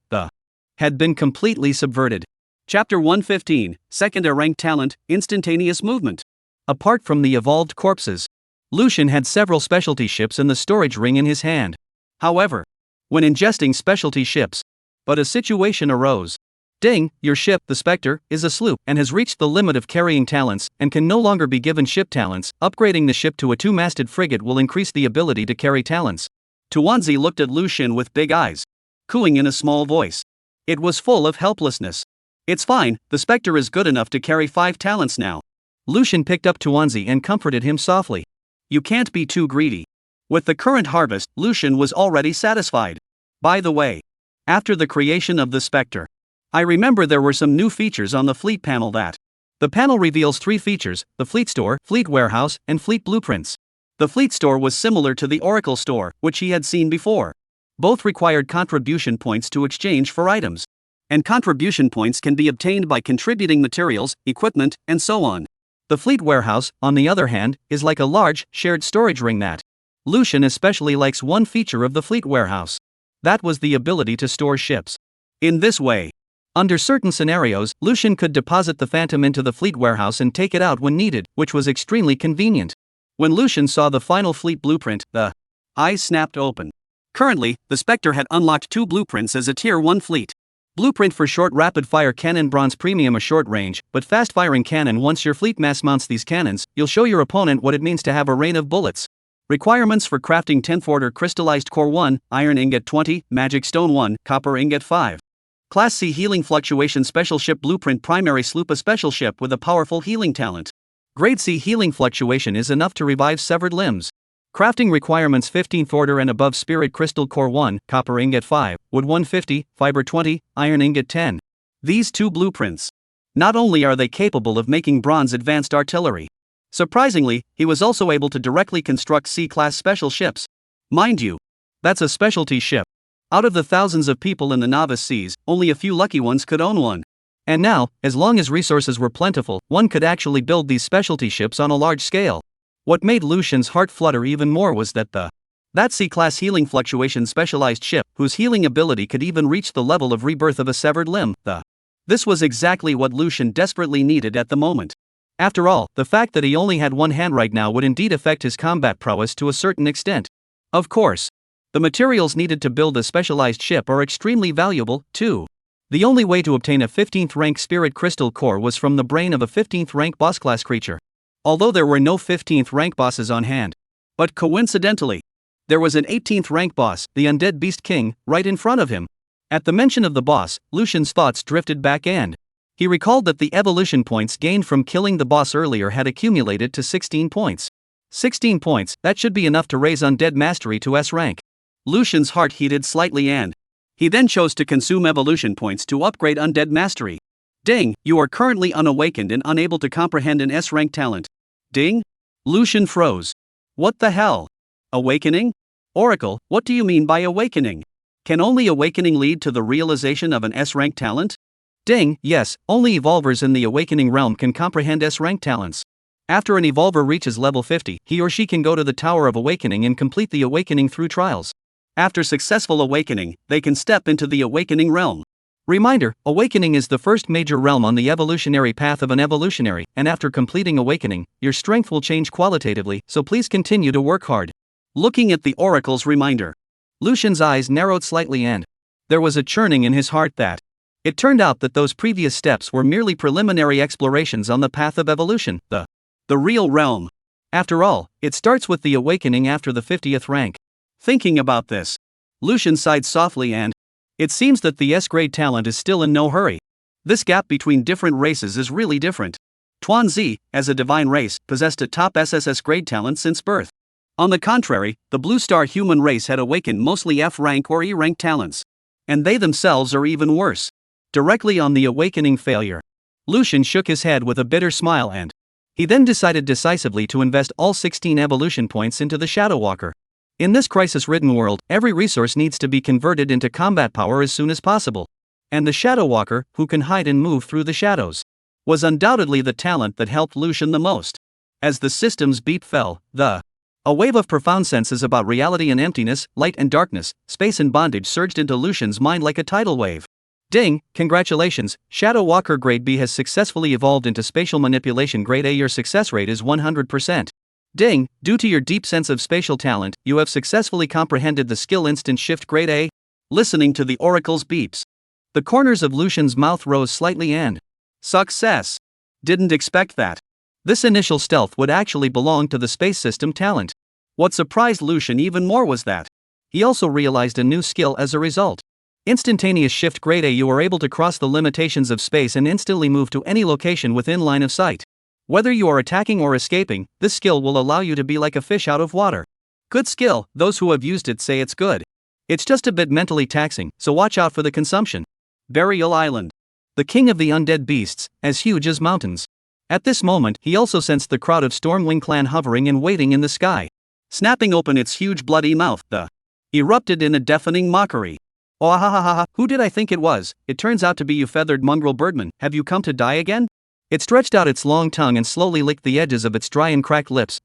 had been completely subverted. Chapter 115, Second A-Rank Talent, Instantaneous Movement. Apart from the evolved corpses, Lucian had several specialty ships in the storage ring in his hand. However, when ingesting specialty ships, a situation arose. Ding, your ship, the Spectre, is a sloop and has reached the limit of carrying talents and can no longer be given ship talents. Upgrading the ship to a two-masted frigate will increase the ability to carry talents. Tuanzi looked at Lucian with big eyes, cooing in a small voice. It was full of helplessness. It's fine, the Spectre is good enough to carry 5 talents now. Lucian picked up Tuanzi and comforted him softly. You can't be too greedy. With the current harvest, Lucian was already satisfied. By the way, after the creation of the Spectre, I remember there were some new features on the fleet panel that. The panel reveals 3 features: the fleet store, fleet warehouse, and fleet blueprints. The fleet store was similar to the Oracle store, which he had seen before. Both required contribution points to exchange for items. And contribution points can be obtained by contributing materials, equipment, and so on. The fleet warehouse, on the other hand, is like a large, shared storage ring that. Lucian especially likes one feature of the fleet warehouse. That was the ability to store ships. In this way, under certain scenarios, Lucian could deposit the Phantom into the fleet warehouse and take it out when needed, which was extremely convenient. When Lucian saw the final fleet blueprint, the eyes snapped open. Currently, the Spectre had unlocked 2 blueprints as a Tier 1 fleet. Blueprint for short rapid-fire cannon bronze premium, a short range, but fast-firing cannon. Once your fleet mass mounts these cannons, you'll show your opponent what it means to have a rain of bullets. Requirements for crafting 10th order crystallized core 1, iron ingot 20, magic stone 1, copper ingot 5. Class C healing fluctuation special ship blueprint primary sloop, a special ship with a powerful healing talent. Grade C healing fluctuation is enough to revive severed limbs. Crafting requirements 15th order and above spirit crystal core 1, copper ingot 5, wood 150, fiber 20, iron ingot 10. These 2 blueprints. Not only are they capable of making bronze advanced artillery. Surprisingly, he was also able to directly construct C-class special ships. Mind you, that's a specialty ship. Out of the thousands of people in the novice seas, only a few lucky ones could own one. And now, as long as resources were plentiful, one could actually build these specialty ships on a large scale. What made Lucian's heart flutter even more was that that C-class healing fluctuation specialized ship, whose healing ability could even reach the level of rebirth of a severed limb, This was exactly what Lucian desperately needed at the moment. After all, the fact that he only had one hand right now would indeed affect his combat prowess to a certain extent. Of course, the materials needed to build a specialized ship are extremely valuable, too. The only way to obtain a 15th rank spirit crystal core was from the brain of a 15th rank boss class creature. Although there were no 15th rank bosses on hand. But coincidentally, there was an 18th rank boss, the Undead Beast King, right in front of him. At the mention of the boss, Lucian's thoughts drifted back and he recalled that the evolution points gained from killing the boss earlier had accumulated to 16 points. 16 points, that should be enough to raise Undead Mastery to S rank. Lucian's heart heated slightly and he then chose to consume evolution points to upgrade Undead Mastery. Ding, you are currently unawakened and unable to comprehend an S-rank talent. Ding? Lucian froze. What the hell? Awakening? Oracle, what do you mean by awakening? Can only awakening lead to the realization of an S-rank talent? Ding, yes, only evolvers in the awakening realm can comprehend S-rank talents. After an evolver reaches level 50, he or she can go to the Tower of Awakening and complete the awakening through trials. After successful awakening, they can step into the awakening realm. Reminder, awakening is the first major realm on the evolutionary path of an evolutionary, and after completing awakening, your strength will change qualitatively, so please continue to work hard. Looking at the oracle's reminder, Lucian's eyes narrowed slightly and there was a churning in his heart that it turned out that those previous steps were merely preliminary explorations on the path of evolution, the real realm. After all, it starts with the awakening after the 50th rank. Thinking about this, Lucian sighed softly and it seems that the S-grade talent is still in no hurry. This gap between different races is really different. Tuanzi, as a divine race, possessed a top SSS grade talent since birth. On the contrary, the Blue Star human race had awakened mostly F-rank or E-rank talents. And they themselves are even worse. Directly on the awakening failure, Lucian shook his head with a bitter smile and he then decided decisively to invest all 16 evolution points into the Shadow Walker. In this crisis-ridden world, every resource needs to be converted into combat power as soon as possible. And the Shadow Walker, who can hide and move through the shadows, was undoubtedly the talent that helped Lucian the most. As the system's beat fell, a wave of profound senses about reality and emptiness, light and darkness, space and bondage surged into Lucian's mind like a tidal wave. Ding, congratulations, Shadow Walker Grade B has successfully evolved into Spatial Manipulation Grade A. Your success rate is 100%. Ding, due to your deep sense of spatial talent, you have successfully comprehended the skill Instant Shift Grade A. Listening to the oracle's beeps, the corners of Lucian's mouth rose slightly and success. Didn't expect that. This initial stealth would actually belong to the space system talent. What surprised Lucian even more was that he also realized a new skill as a result. Instantaneous Shift Grade A. You are able to cross the limitations of space and instantly move to any location within line of sight. Whether you are attacking or escaping, this skill will allow you to be like a fish out of water. Good skill, those who have used it say it's good. It's just a bit mentally taxing, so watch out for the consumption. Burial Island. The king of the undead beasts, as huge as mountains. At this moment, he also sensed the crowd of Stormwing clan hovering and waiting in the sky. Snapping open its huge bloody mouth, the erupted in a deafening mockery. Oh ha ha ha ha, who did I think it was? It turns out to be you, feathered mongrel birdman. Have you come to die again? It stretched out its long tongue and slowly licked the edges of its dry and cracked lips.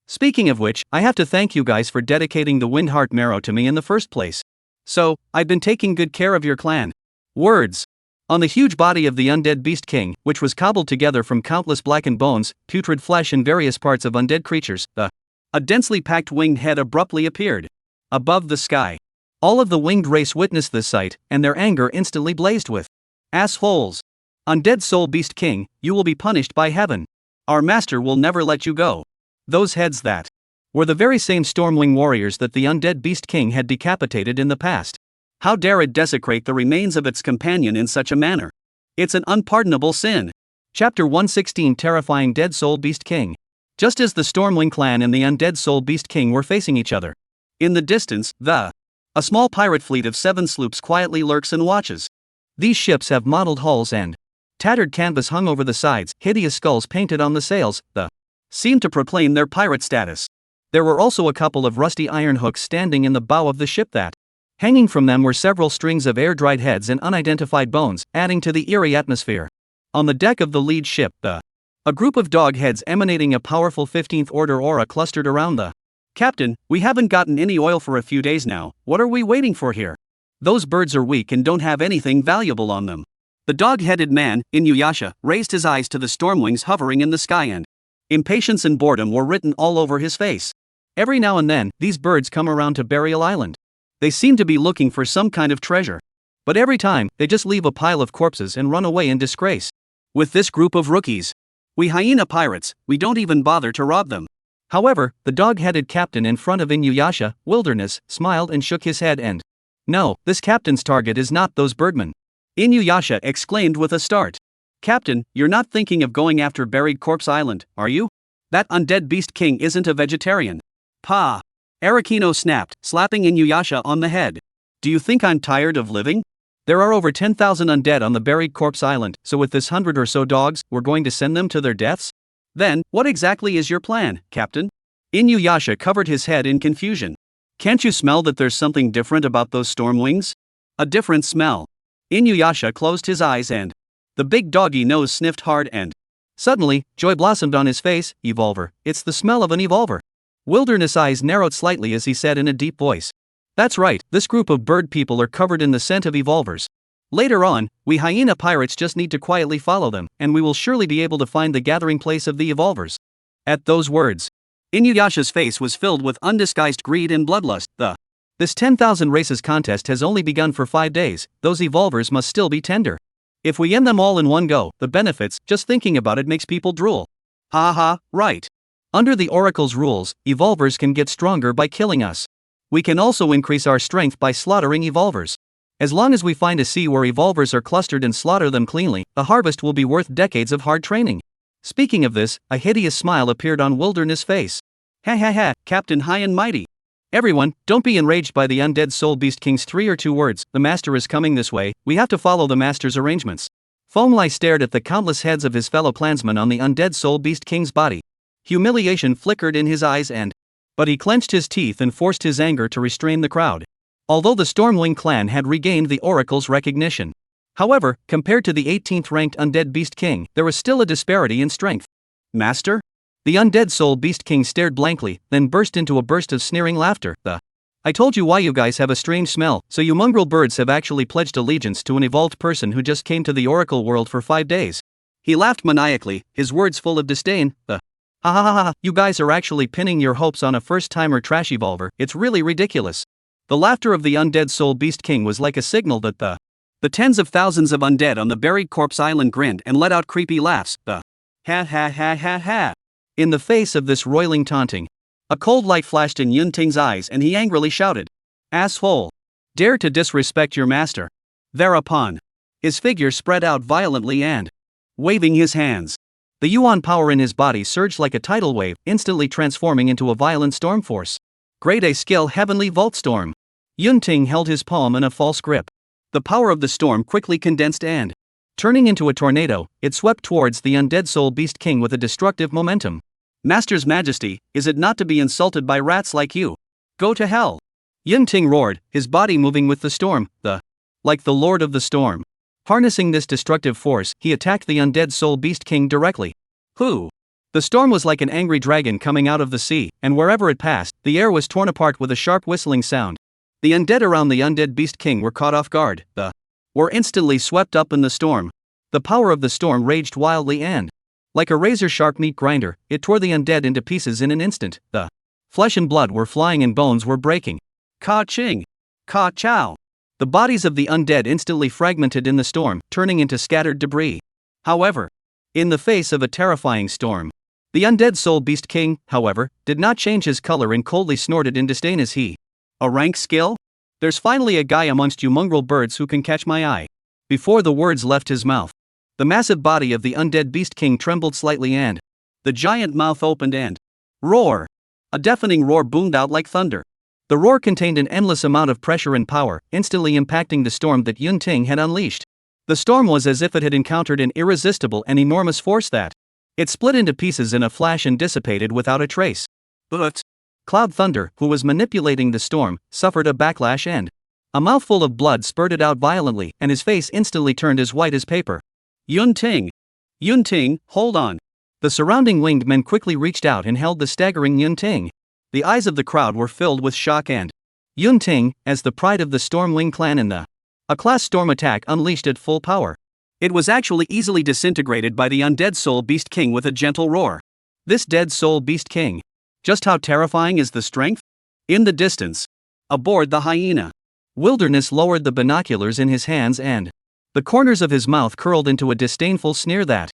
Speaking of which, I have to thank you guys for dedicating the Windheart Marrow to me in the first place. So, I've been taking good care of your clan. Words. On the huge body of the undead beast king, which was cobbled together from countless blackened bones, putrid flesh and various parts of undead creatures, a densely packed winged head abruptly appeared above the sky. All of the winged race witnessed this sight, and their anger instantly blazed with assholes. Undead soul beast king, you will be punished by heaven. Our master will never let you go. Those heads that were the very same Stormwing warriors that the undead beast king had decapitated in the past. How dare it desecrate the remains of its companion in such a manner? It's an unpardonable sin. Chapter 116. Terrifying Dead Soul Beast King. Just as the Stormwing clan and the undead soul beast king were facing each other, in the distance, a small pirate fleet of 7 sloops quietly lurks and watches. These ships have mottled hulls and tattered canvas hung over the sides, hideous skulls painted on the sails, seem to proclaim their pirate status. There were also a couple of rusty iron hooks standing in the bow of the ship that, hanging from them were several strings of air-dried heads and unidentified bones, adding to the eerie atmosphere. On the deck of the lead ship, a group of dog heads emanating a powerful 15th order aura clustered around the captain. We haven't gotten any oil for a few days now. What are we waiting for here? Those birds are weak and don't have anything valuable on them. The dog-headed man, Inuyasha, raised his eyes to the stormwings hovering in the sky, and impatience and boredom were written all over his face. Every now and then, these birds come around to Burial Island. They seem to be looking for some kind of treasure. But every time, they just leave a pile of corpses and run away in disgrace. With this group of rookies, we hyena pirates, we don't even bother to rob them. However, the dog-headed captain in front of Inuyasha, Wilderness, smiled and shook his head and, no, this captain's target is not those birdmen. Inuyasha exclaimed with a start. Captain, you're not thinking of going after Buried Corpse Island, are you? That undead beast king isn't a vegetarian. Pa! Arakino snapped, slapping Inuyasha on the head. Do you think I'm tired of living? There are over 10,000 undead on the Buried Corpse Island, so with this 100 or so dogs, we're going to send them to their deaths? Then, what exactly is your plan, Captain? Inuyasha covered his head in confusion. Can't you smell that there's something different about those stormwings? A different smell. Inuyasha closed his eyes and the big doggy nose sniffed hard and suddenly, joy blossomed on his face. Evolver, it's the smell of an evolver. Wilderness' eyes narrowed slightly as he said in a deep voice. That's right, this group of bird people are covered in the scent of evolvers. Later on, we hyena pirates just need to quietly follow them, and we will surely be able to find the gathering place of the evolvers. At those words, Inuyasha's face was filled with undisguised greed and bloodlust. This 10,000 races contest has only begun for 5 days, those evolvers must still be tender. If we end them all in one go, the benefits, just thinking about it makes people drool. Ha ha, right. Under the Oracle's rules, evolvers can get stronger by killing us. We can also increase our strength by slaughtering evolvers. As long as we find a sea where evolvers are clustered and slaughter them cleanly, the harvest will be worth decades of hard training. Speaking of this, a hideous smile appeared on Wilderness' face. Ha ha ha, Captain High and Mighty. Everyone, don't be enraged by the undead soul beast king's 3 or 2 words. The master is coming this way, we have to follow the master's arrangements. Foamly stared at the countless heads of his fellow clansmen on the undead soul beast king's body. Humiliation flickered in his eyes but he clenched his teeth and forced his anger to restrain the crowd. Although the Stormwing clan had regained the Oracle's recognition. However, compared to the 18th ranked undead beast king, there was still a disparity in strength. Master? The undead soul beast king stared blankly, then burst into a burst of sneering laughter. I told you why you guys have a strange smell, so you mongrel birds have actually pledged allegiance to an evolved person who just came to the Oracle world for 5 days. He laughed maniacally, his words full of disdain. Ha ha ha ha, you guys are actually pinning your hopes on a first-timer trash evolver, it's really ridiculous. The laughter of the undead soul beast king was like a signal that the tens of thousands of undead on the buried corpse island grinned and let out creepy laughs. Ha ha ha ha ha. In the face of this roiling taunting, a cold light flashed in Yun Ting's eyes and he angrily shouted, "Asshole! Dare to disrespect your master." Thereupon, his figure spread out violently and, waving his hands, the yuan power in his body surged like a tidal wave, instantly transforming into a violent storm force. Grade A skill Heavenly Volt Storm. Yun Ting held his palm in a false grip. The power of the storm quickly condensed and, turning into a tornado, it swept towards the undead soul beast king with a destructive momentum. Master's Majesty, is it not to be insulted by rats like you? Go to hell! Yun Ting roared, his body moving with the storm, like the Lord of the Storm. Harnessing this destructive force, he attacked the undead soul beast king directly. Whoo! The storm was like an angry dragon coming out of the sea, and wherever it passed, the air was torn apart with a sharp whistling sound. The undead around the undead beast king were caught off guard, were instantly swept up in the storm. The power of the storm raged wildly and, like a razor-sharp meat grinder, it tore the undead into pieces in an instant. The flesh and blood were flying and bones were breaking. Ka-ching! Ka-chow! The bodies of the undead instantly fragmented in the storm, turning into scattered debris. However, in the face of a terrifying storm, the undead soul beast king, however, did not change his color and coldly snorted in disdain as he, "A rank skill? There's finally a guy amongst you mongrel birds who can catch my eye." Before the words left his mouth, the massive body of the undead beast king trembled slightly and, the giant mouth opened and, roar! A deafening roar boomed out like thunder. The roar contained an endless amount of pressure and power, instantly impacting the storm that Yun Ting had unleashed. The storm was as if it had encountered an irresistible and enormous force that, it split into pieces in a flash and dissipated without a trace. But Cloud Thunder, who was manipulating the storm, suffered a backlash and, a mouthful of blood spurted out violently and his face instantly turned as white as paper. Yun Ting! Yun Ting, hold on! The surrounding winged men quickly reached out and held the staggering Yun Ting. The eyes of the crowd were filled with shock and, Yun Ting, as the pride of the Stormwing clan in a class storm attack unleashed at full power. It was actually easily disintegrated by the undead soul beast king with a gentle roar. This dead soul beast king. Just how terrifying is the strength? In the distance, aboard the hyena, Wilderness lowered the binoculars in his hands and, the corners of his mouth curled into a disdainful sneer that,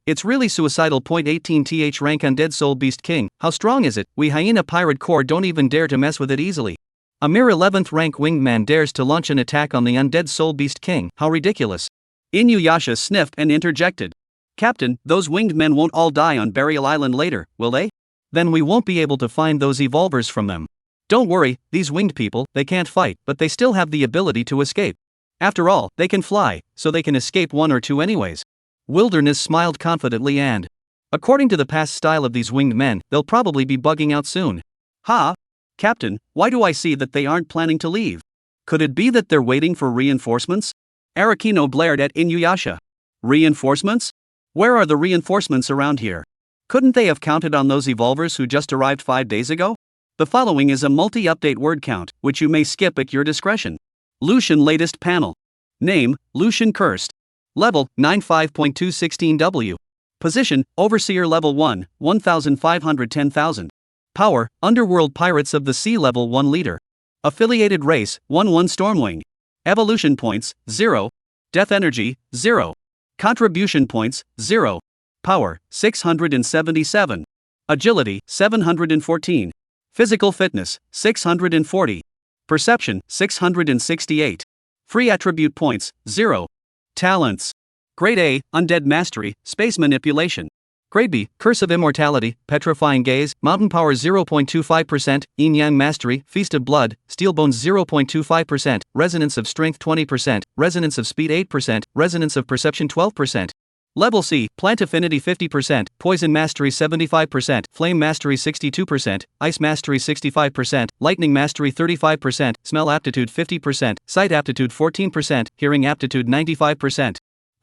it's really suicidal. 18th rank undead soul beast king, how strong is it? We hyena pirate corps don't even dare to mess with it easily. A mere 11th rank winged man dares to launch an attack on the undead soul beast king, how ridiculous. Inuyasha sniffed and interjected. Captain, those winged men won't all die on Burial Island later, will they? Then we won't be able to find those evolvers from them. Don't worry, these winged people, they can't fight, but they still have the ability to escape. After all, they can fly, so they can escape one or two anyways. Wilderness smiled confidently and, according to the past style of these winged men, they'll probably be bugging out soon. Ha! Captain, why do I see that they aren't planning to leave? Could it be that they're waiting for reinforcements? Arakino blared at Inuyasha. Reinforcements? Where are the reinforcements around here? Couldn't they have counted on those evolvers who just arrived 5 days ago? The following is a multi-update word count, which you may skip at your discretion. Lucian latest panel. Name, Lucian Cursed. Level, 95.216W. Position, Overseer Level 1, 1510,000. Power, Underworld Pirates of the Sea Level 1 Leader. Affiliated Race, 1-1 Stormwing. Evolution Points, 0. Death Energy, 0. Contribution Points, 0. Power, 677. Agility, 714. Physical Fitness, 640. Perception, 668. Free Attribute Points, 0. Talents. Grade A, Undead Mastery, Space Manipulation. Grade B, Curse of Immortality, Petrifying Gaze, Mountain Power 0.25%, Yin Yang Mastery, Feast of Blood, Steel Bones 0.25%, Resonance of Strength 20%, Resonance of Speed 8%, Resonance of Perception 12%. Level C, Plant Affinity 50%, Poison Mastery 75%, Flame Mastery 62%, Ice Mastery 65%, Lightning Mastery 35%, Smell Aptitude 50%, Sight Aptitude 14%, Hearing Aptitude 95%.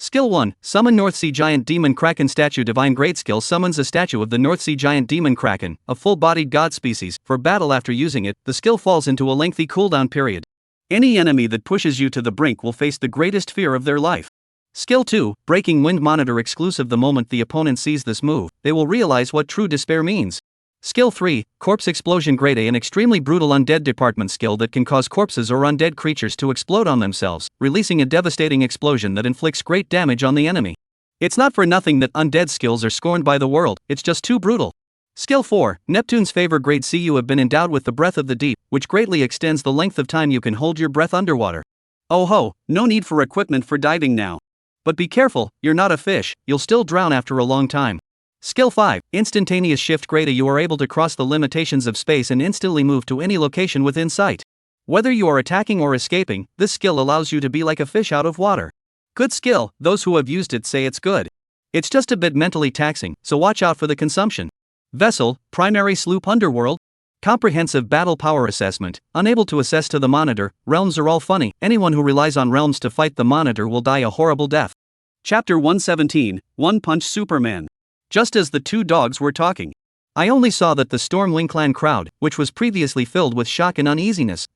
Skill 1, Summon North Sea Giant Demon Kraken Statue. Divine Great Skill summons a statue of the North Sea Giant Demon Kraken, a full-bodied god species, for battle. After using it, the skill falls into a lengthy cooldown period. Any enemy that pushes you to the brink will face the greatest fear of their life. Skill 2, Breaking Wind Monitor exclusive. The moment the opponent sees this move, they will realize what true despair means. Skill 3, Corpse Explosion. Grade A, an extremely brutal undead department skill that can cause corpses or undead creatures to explode on themselves, releasing a devastating explosion that inflicts great damage on the enemy. It's not for nothing that undead skills are scorned by the world, it's just too brutal. Skill 4, Neptune's Favor. Grade C, you have been endowed with the Breath of the Deep, which greatly extends the length of time you can hold your breath underwater. Oh ho, no need for equipment for diving now. But be careful, you're not a fish, you'll still drown after a long time. Skill 5, Instantaneous Shift. Grade A, you are able to cross the limitations of space and instantly move to any location within sight. Whether you are attacking or escaping, this skill allows you to be like a fish out of water. Good skill, those who have used it say it's good. It's just a bit mentally taxing, so watch out for the consumption. Vessel, Primary Sloop. Underworld. Comprehensive Battle Power Assessment. Unable to assess to the monitor, realms are all funny. Anyone who relies on realms to fight the monitor will die a horrible death. Chapter 117, One Punch Superman. Just as the two dogs were talking, I only saw that the Stormwing Clan crowd, which was previously filled with shock and uneasiness,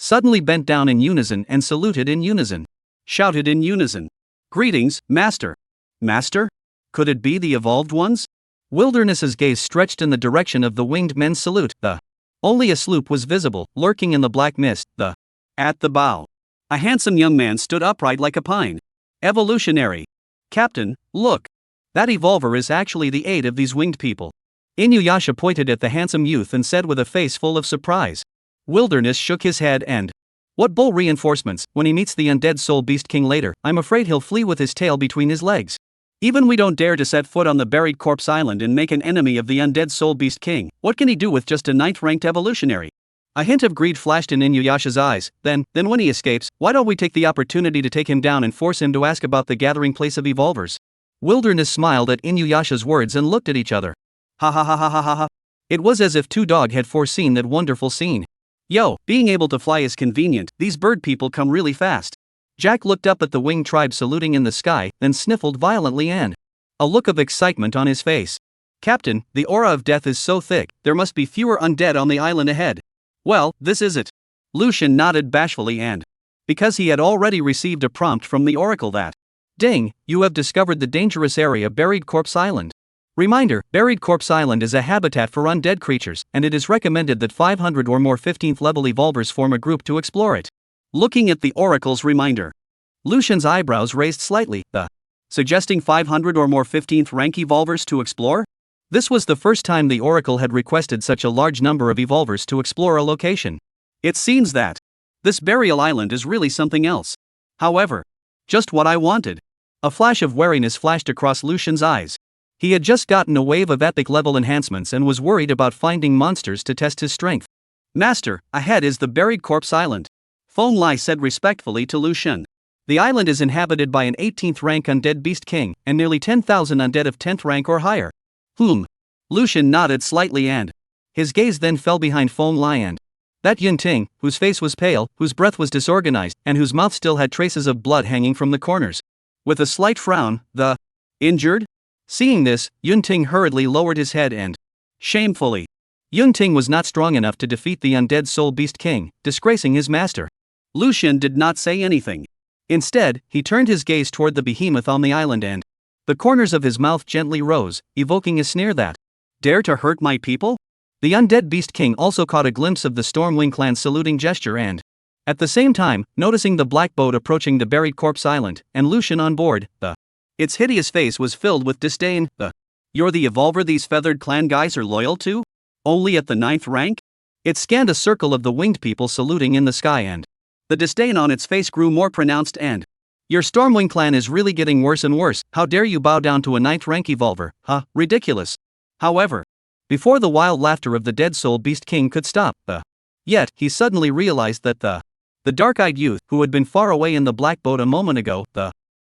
suddenly bent down in unison and saluted in unison. Shouted in unison. Greetings, Master. Master? Could it be the evolved ones? Wilderness's gaze stretched in the direction of the winged men's salute. Only a sloop was visible, lurking in the black mist. At the bow, a handsome young man stood upright like a pine. Evolutionary. Captain, look. That evolver is actually the aid of these winged people. Inuyasha pointed at the handsome youth and said with a face full of surprise. Wilderness shook his head and, what bull reinforcements. When he meets the undead soul beast king later, I'm afraid he'll flee with his tail between his legs. Even we don't dare to set foot on the buried corpse island and make an enemy of the undead soul beast king. What can he do with just a 9th ranked evolutionary? A hint of greed flashed in Inuyasha's eyes. Then when he escapes, why don't we take the opportunity to take him down and force him to ask about the gathering place of evolvers? Wilderness smiled at Inuyasha's words and looked at each other. Ha ha ha ha ha ha ha. It was as if Two Dog had foreseen that wonderful scene. Yo, being able to fly is convenient, these bird people come really fast. Jack looked up at the winged tribe saluting in the sky, then sniffled violently and a look of excitement on his face. Captain, the aura of death is so thick, there must be fewer undead on the island ahead. Well, this is it. Lucian nodded bashfully and, because he had already received a prompt from the oracle that, ding, you have discovered the dangerous area Buried Corpse Island. Reminder, Buried Corpse Island is a habitat for undead creatures, and it is recommended that 500 or more 15th level evolvers form a group to explore it. Looking at the oracle's reminder, Lucian's eyebrows raised slightly, suggesting 500 or more 15th rank evolvers to explore? This was the first time the oracle had requested such a large number of evolvers to explore a location. It seems that this burial island is really something else. However, just what I wanted. A flash of wariness flashed across Lucian's eyes. He had just gotten a wave of epic level enhancements and was worried about finding monsters to test his strength. Master, ahead is the Buried Corpse Island. Feng Lai said respectfully to Lucian. The island is inhabited by an 18th rank undead beast king, and nearly 10,000 undead of 10th rank or higher. Lucian nodded slightly and his gaze then fell behind Feng Lai and that Yun Ting, whose face was pale, whose breath was disorganized, and whose mouth still had traces of blood hanging from the corners. With a slight frown, the injured? Seeing this, Yun Ting hurriedly lowered his head and shamefully. Yun Ting was not strong enough to defeat the undead soul beast king, disgracing his master. Lucian did not say anything. Instead, he turned his gaze toward the behemoth on the island and the corners of his mouth gently rose, evoking a sneer that, dare to hurt my people? The undead beast king also caught a glimpse of the Stormwing clan's saluting gesture and, at the same time, noticing the black boat approaching the Buried Corpse Island, and Lucian on board, its hideous face was filled with disdain. You're the evolver these feathered clan guys are loyal to? Only at the 9th rank? It scanned a circle of the winged people saluting in the sky and the disdain on its face grew more pronounced and, your Stormwing clan is really getting worse and worse, how dare you bow down to a 9th rank evolver, ridiculous. However, before the wild laughter of the dead soul beast king could stop, yet he suddenly realized that the dark-eyed youth who had been far away in the black boat a moment ago,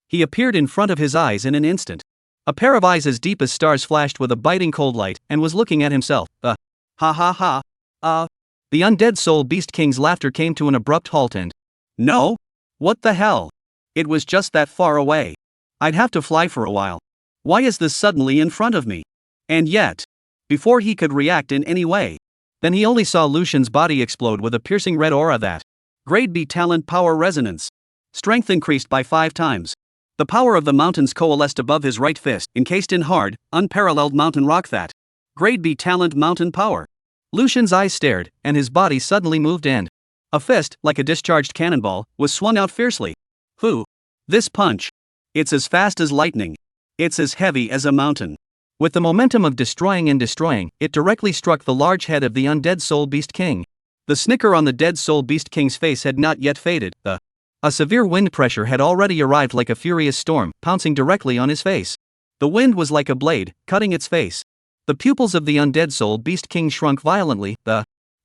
he appeared in front of his eyes in an instant. A pair of eyes as deep as stars flashed with a biting cold light and was looking at himself. Ha ha ha. The undead soul beast king's laughter came to an abrupt halt and, no? What the hell? It was just that far away. I'd have to fly for a while. Why is this suddenly in front of me? And yet, before he could react in any way, then he only saw Lucian's body explode with a piercing red aura that. Grade B talent power resonance. Strength increased by 5 times. The power of the mountains coalesced above his right fist, encased in hard, unparalleled mountain rock that. Grade B talent mountain power. Lucian's eyes stared, and his body suddenly moved and a fist, like a discharged cannonball, was swung out fiercely. Who? This punch. It's as fast as lightning. It's as heavy as a mountain. With the momentum of destroying, it directly struck the large head of the undead Soul Beast King. The snicker on the dead Soul Beast King's face had not yet faded. A severe wind pressure had already arrived like a furious storm, pouncing directly on his face. The wind was like a blade, cutting its face. The pupils of the undead Soul Beast King shrunk violently.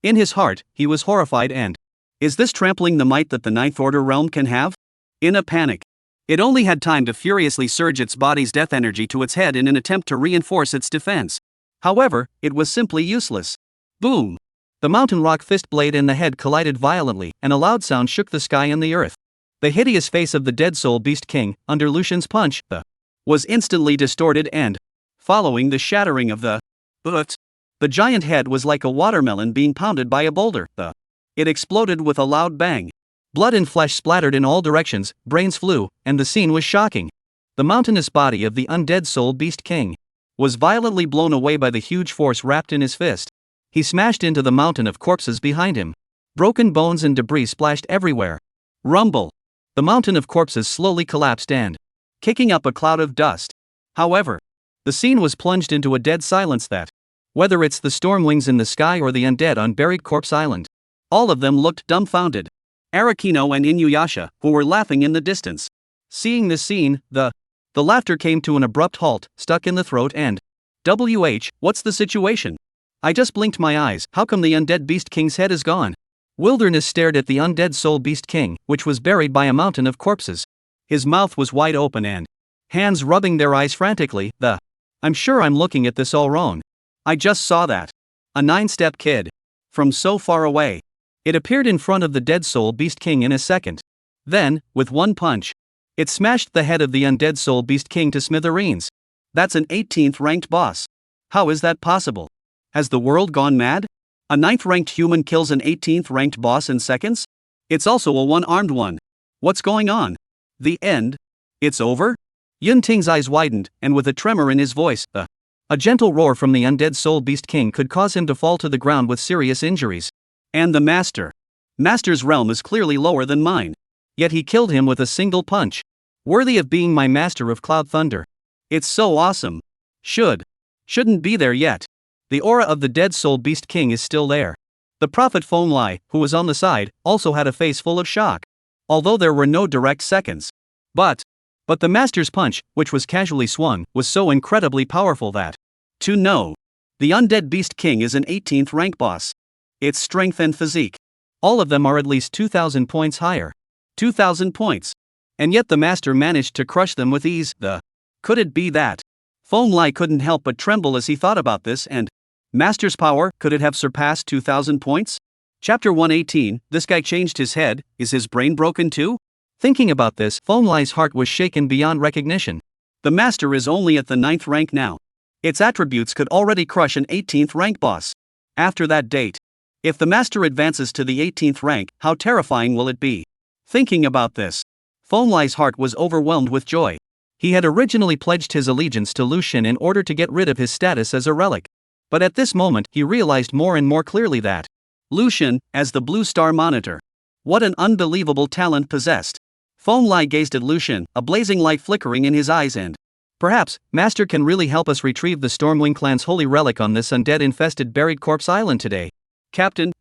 In his heart, he was horrified and. Is this trampling the might that the Ninth Order realm can have? In a panic, it only had time to furiously surge its body's death energy to its head in an attempt to reinforce its defense. However, it was simply useless. Boom! The mountain rock fist blade and the head collided violently, and a loud sound shook the sky and the earth. The hideous face of the dead Soul Beast King, under Lucian's punch, was instantly distorted and, following the shattering of the giant head was like a watermelon being pounded by a boulder. It exploded with a loud bang. Blood and flesh splattered in all directions, brains flew, and the scene was shocking. The mountainous body of the undead Soul Beast King was violently blown away by the huge force wrapped in his fist. He smashed into the mountain of corpses behind him. Broken bones and debris splashed everywhere. Rumble! The mountain of corpses slowly collapsed and, kicking up a cloud of dust. However, the scene was plunged into a dead silence that, whether it's the storm wings in the sky or the undead on buried corpse island, all of them looked dumbfounded. Arakino and Inuyasha, who were laughing in the distance. Seeing this scene, the laughter came to an abrupt halt, stuck in the throat and, what's the situation? I just blinked my eyes, how come the undead Beast King's head is gone? Wilderness stared at the undead Soul Beast King, which was buried by a mountain of corpses. His mouth was wide open and hands rubbing their eyes frantically. I'm sure I'm looking at this all wrong. I just saw that. A 9-step kid. From so far away. It appeared in front of the dead Soul Beast King in a second. Then, with one punch, it smashed the head of the undead Soul Beast King to smithereens. That's an 18th ranked boss. How is that possible? Has the world gone mad? A 9th ranked human kills an 18th ranked boss in seconds? It's also a one-armed one. What's going on? The end? It's over? Yun Ting's eyes widened, and with a tremor in his voice, a gentle roar from the undead Soul Beast King could cause him to fall to the ground with serious injuries. And the master. Master's realm is clearly lower than mine. Yet he killed him with a single punch. Worthy of being my master of Cloud Thunder. It's so awesome. Shouldn't be there yet. The aura of the dead Soul Beast King is still there. The prophet Feng Lai, who was on the side, also had a face full of shock. Although there were no direct seconds. But the master's punch, which was casually swung, was so incredibly powerful that, to know, the undead Beast King is an 18th rank boss. Its strength and physique. All of them are at least 2,000 points higher. 2,000 points. And yet the master managed to crush them with ease. Could it be that? Feng Lai couldn't help but tremble as he thought about this and, master's power, could it have surpassed 2,000 points? Chapter 118, this guy changed his head, is his brain broken too? Thinking about this, Feng Lai's heart was shaken beyond recognition. The master is only at the 9th rank now. Its attributes could already crush an 18th rank boss. After that date, if the master advances to the 18th rank, how terrifying will it be? Thinking about this, Feng Lai's heart was overwhelmed with joy. He had originally pledged his allegiance to Lucian in order to get rid of his status as a relic. But at this moment, he realized more and more clearly that Lucian, as the Blue Star Monitor. What an unbelievable talent possessed. Feng Lai gazed at Lucian, a blazing light flickering in his eyes and, perhaps, Master can really help us retrieve the Stormwing clan's holy relic on this undead-infested buried corpse island today. Captain,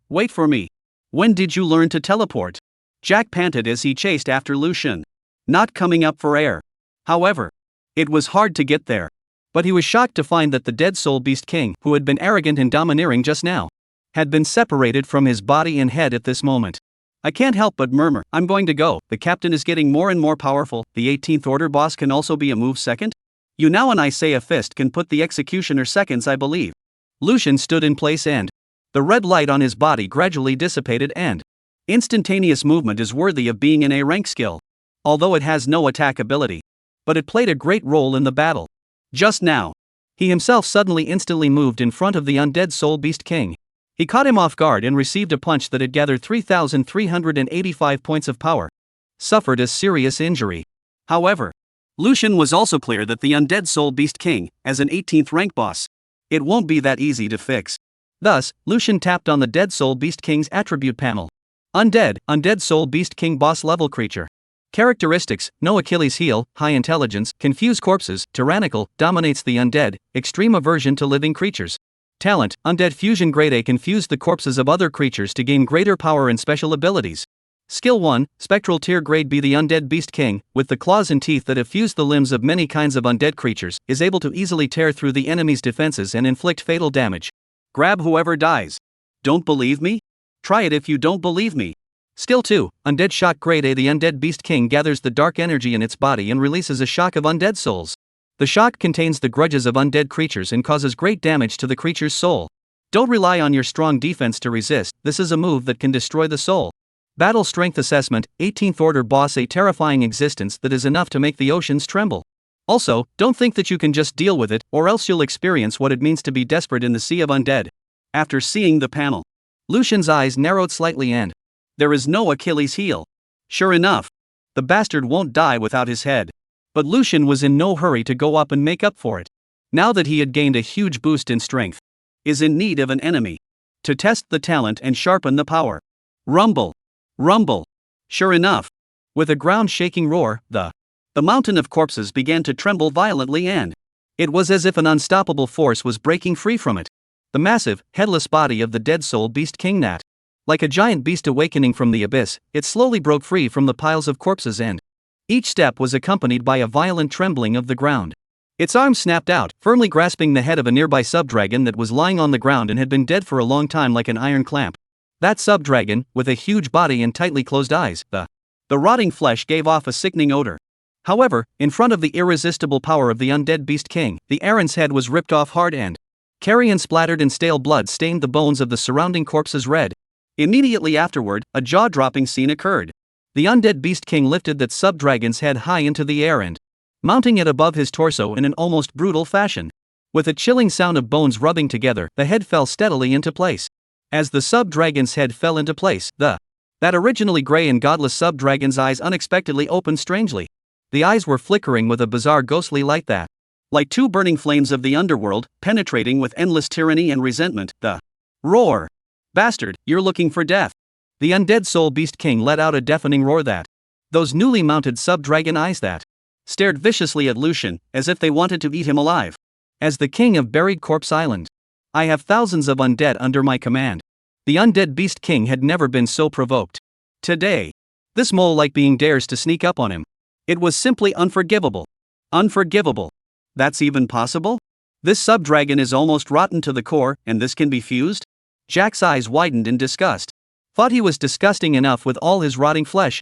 wait for me. When did you learn to teleport? Jack panted as he chased after Lucian. Not coming up for air. However, it was hard to get there. But he was shocked to find that the dead Soul Beast King, who had been arrogant and domineering just now, had been separated from his body and head at this moment. I can't help but murmur, I'm going to go, the captain is getting more and more powerful, the 18th Order boss can also be a move second? You now and I say a fist can put the executioner seconds I believe. Lucian stood in place and the red light on his body gradually dissipated and instantaneous movement is worthy of being an A rank skill. Although it has no attack ability. but it played a great role in the battle. Just now, he himself suddenly instantly moved in front of the undead soul beast king. He caught him off guard and received a punch that had gathered 3,385 points of power. Suffered a serious injury. However, Lucian was also clear that the undead soul beast king, as an 18th rank boss, it won't be that easy to fix. Thus, Lucian tapped on the dead soul beast king's attribute panel. Undead soul beast king boss level creature. Characteristics: no Achilles heel, high intelligence, confuse corpses, tyrannical, dominates the undead, extreme aversion to living creatures. Talent: undead fusion grade A, confuse the corpses of other creatures to gain greater power and special abilities. Skill 1, spectral tier grade B. The undead beast king, with the claws and teeth that have fused the limbs of many kinds of undead creatures, is able to easily tear through the enemy's defenses and inflict fatal damage. Grab whoever dies. Don't believe me? Try it if you don't believe me. Skill 2, undead shock grade A. The undead beast king gathers the dark energy in its body and releases a shock of undead souls. The shock contains the grudges of undead creatures and causes great damage to the creature's soul. Don't rely on your strong defense to resist, this is a move that can destroy the soul. Battle Strength Assessment, 18th Order Boss. A terrifying existence that is enough to make the oceans tremble. Also, don't think that you can just deal with it, or else you'll experience what it means to be desperate in the sea of undead. After seeing the panel, Lucian's eyes narrowed slightly and there is no Achilles heel. Sure enough, the bastard won't die without his head. But Lucian was in no hurry to go up and make up for it. Now that he had gained a huge boost in strength, is in need of an enemy to test the talent and sharpen the power. Rumble. Rumble. Sure enough, with a ground-shaking roar, the mountain of corpses began to tremble violently and it was as if an unstoppable force was breaking free from it. The massive, headless body of the dead soul beast king Nat. Like a giant beast awakening from the abyss, it slowly broke free from the piles of corpses and each step was accompanied by a violent trembling of the ground. Its arms snapped out, firmly grasping the head of a nearby subdragon that was lying on the ground and had been dead for a long time like an iron clamp. That subdragon, with a huge body and tightly closed eyes, the rotting flesh gave off a sickening odor. However, in front of the irresistible power of the undead beast king, the Aaron's head was ripped off hard and carrion splattered and stale blood stained the bones of the surrounding corpses red. Immediately afterward, a jaw-dropping scene occurred. The undead beast king lifted that subdragon's head high into the air and mounting it above his torso in an almost brutal fashion. With a chilling sound of bones rubbing together, the head fell steadily into place. As the subdragon's head fell into place, that originally gray and godless subdragon's eyes unexpectedly opened strangely. The eyes were flickering with a bizarre ghostly light that, like two burning flames of the underworld, penetrating with endless tyranny and resentment, the roar. Bastard, you're looking for death. The undead soul beast king let out a deafening roar that those newly mounted subdragon eyes that stared viciously at Lucian, as if they wanted to eat him alive. As the king of Buried Corpse Island, I have thousands of undead under my command. The undead beast king had never been so provoked. Today, this mole-like being dares to sneak up on him. It was simply unforgivable. Unforgivable. That's even possible? This subdragon is almost rotten to the core, and this can be fused? Jack's eyes widened in disgust. Thought he was disgusting enough with all his rotting flesh,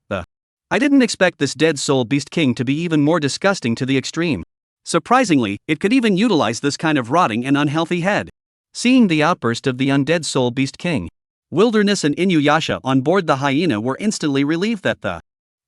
I didn't expect this dead soul beast king to be even more disgusting to the extreme. Surprisingly, it could even utilize this kind of rotting and unhealthy head. Seeing the outburst of the undead soul beast king, Wilderness and Inuyasha on board the hyena were instantly relieved that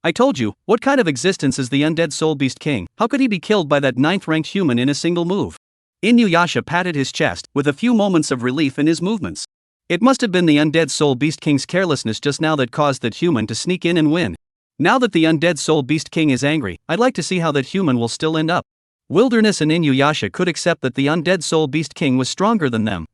I told you, what kind of existence is the undead soul beast king? How could he be killed by that 9th-ranked human in a single move? Inuyasha patted his chest, with a few moments of relief in his movements. It must have been the undead soul beast king's carelessness just now that caused that human to sneak in and win. Now that the undead soul beast king is angry, I'd like to see how that human will still end up. Wilderness and Inuyasha could accept that the undead soul beast king was stronger than them.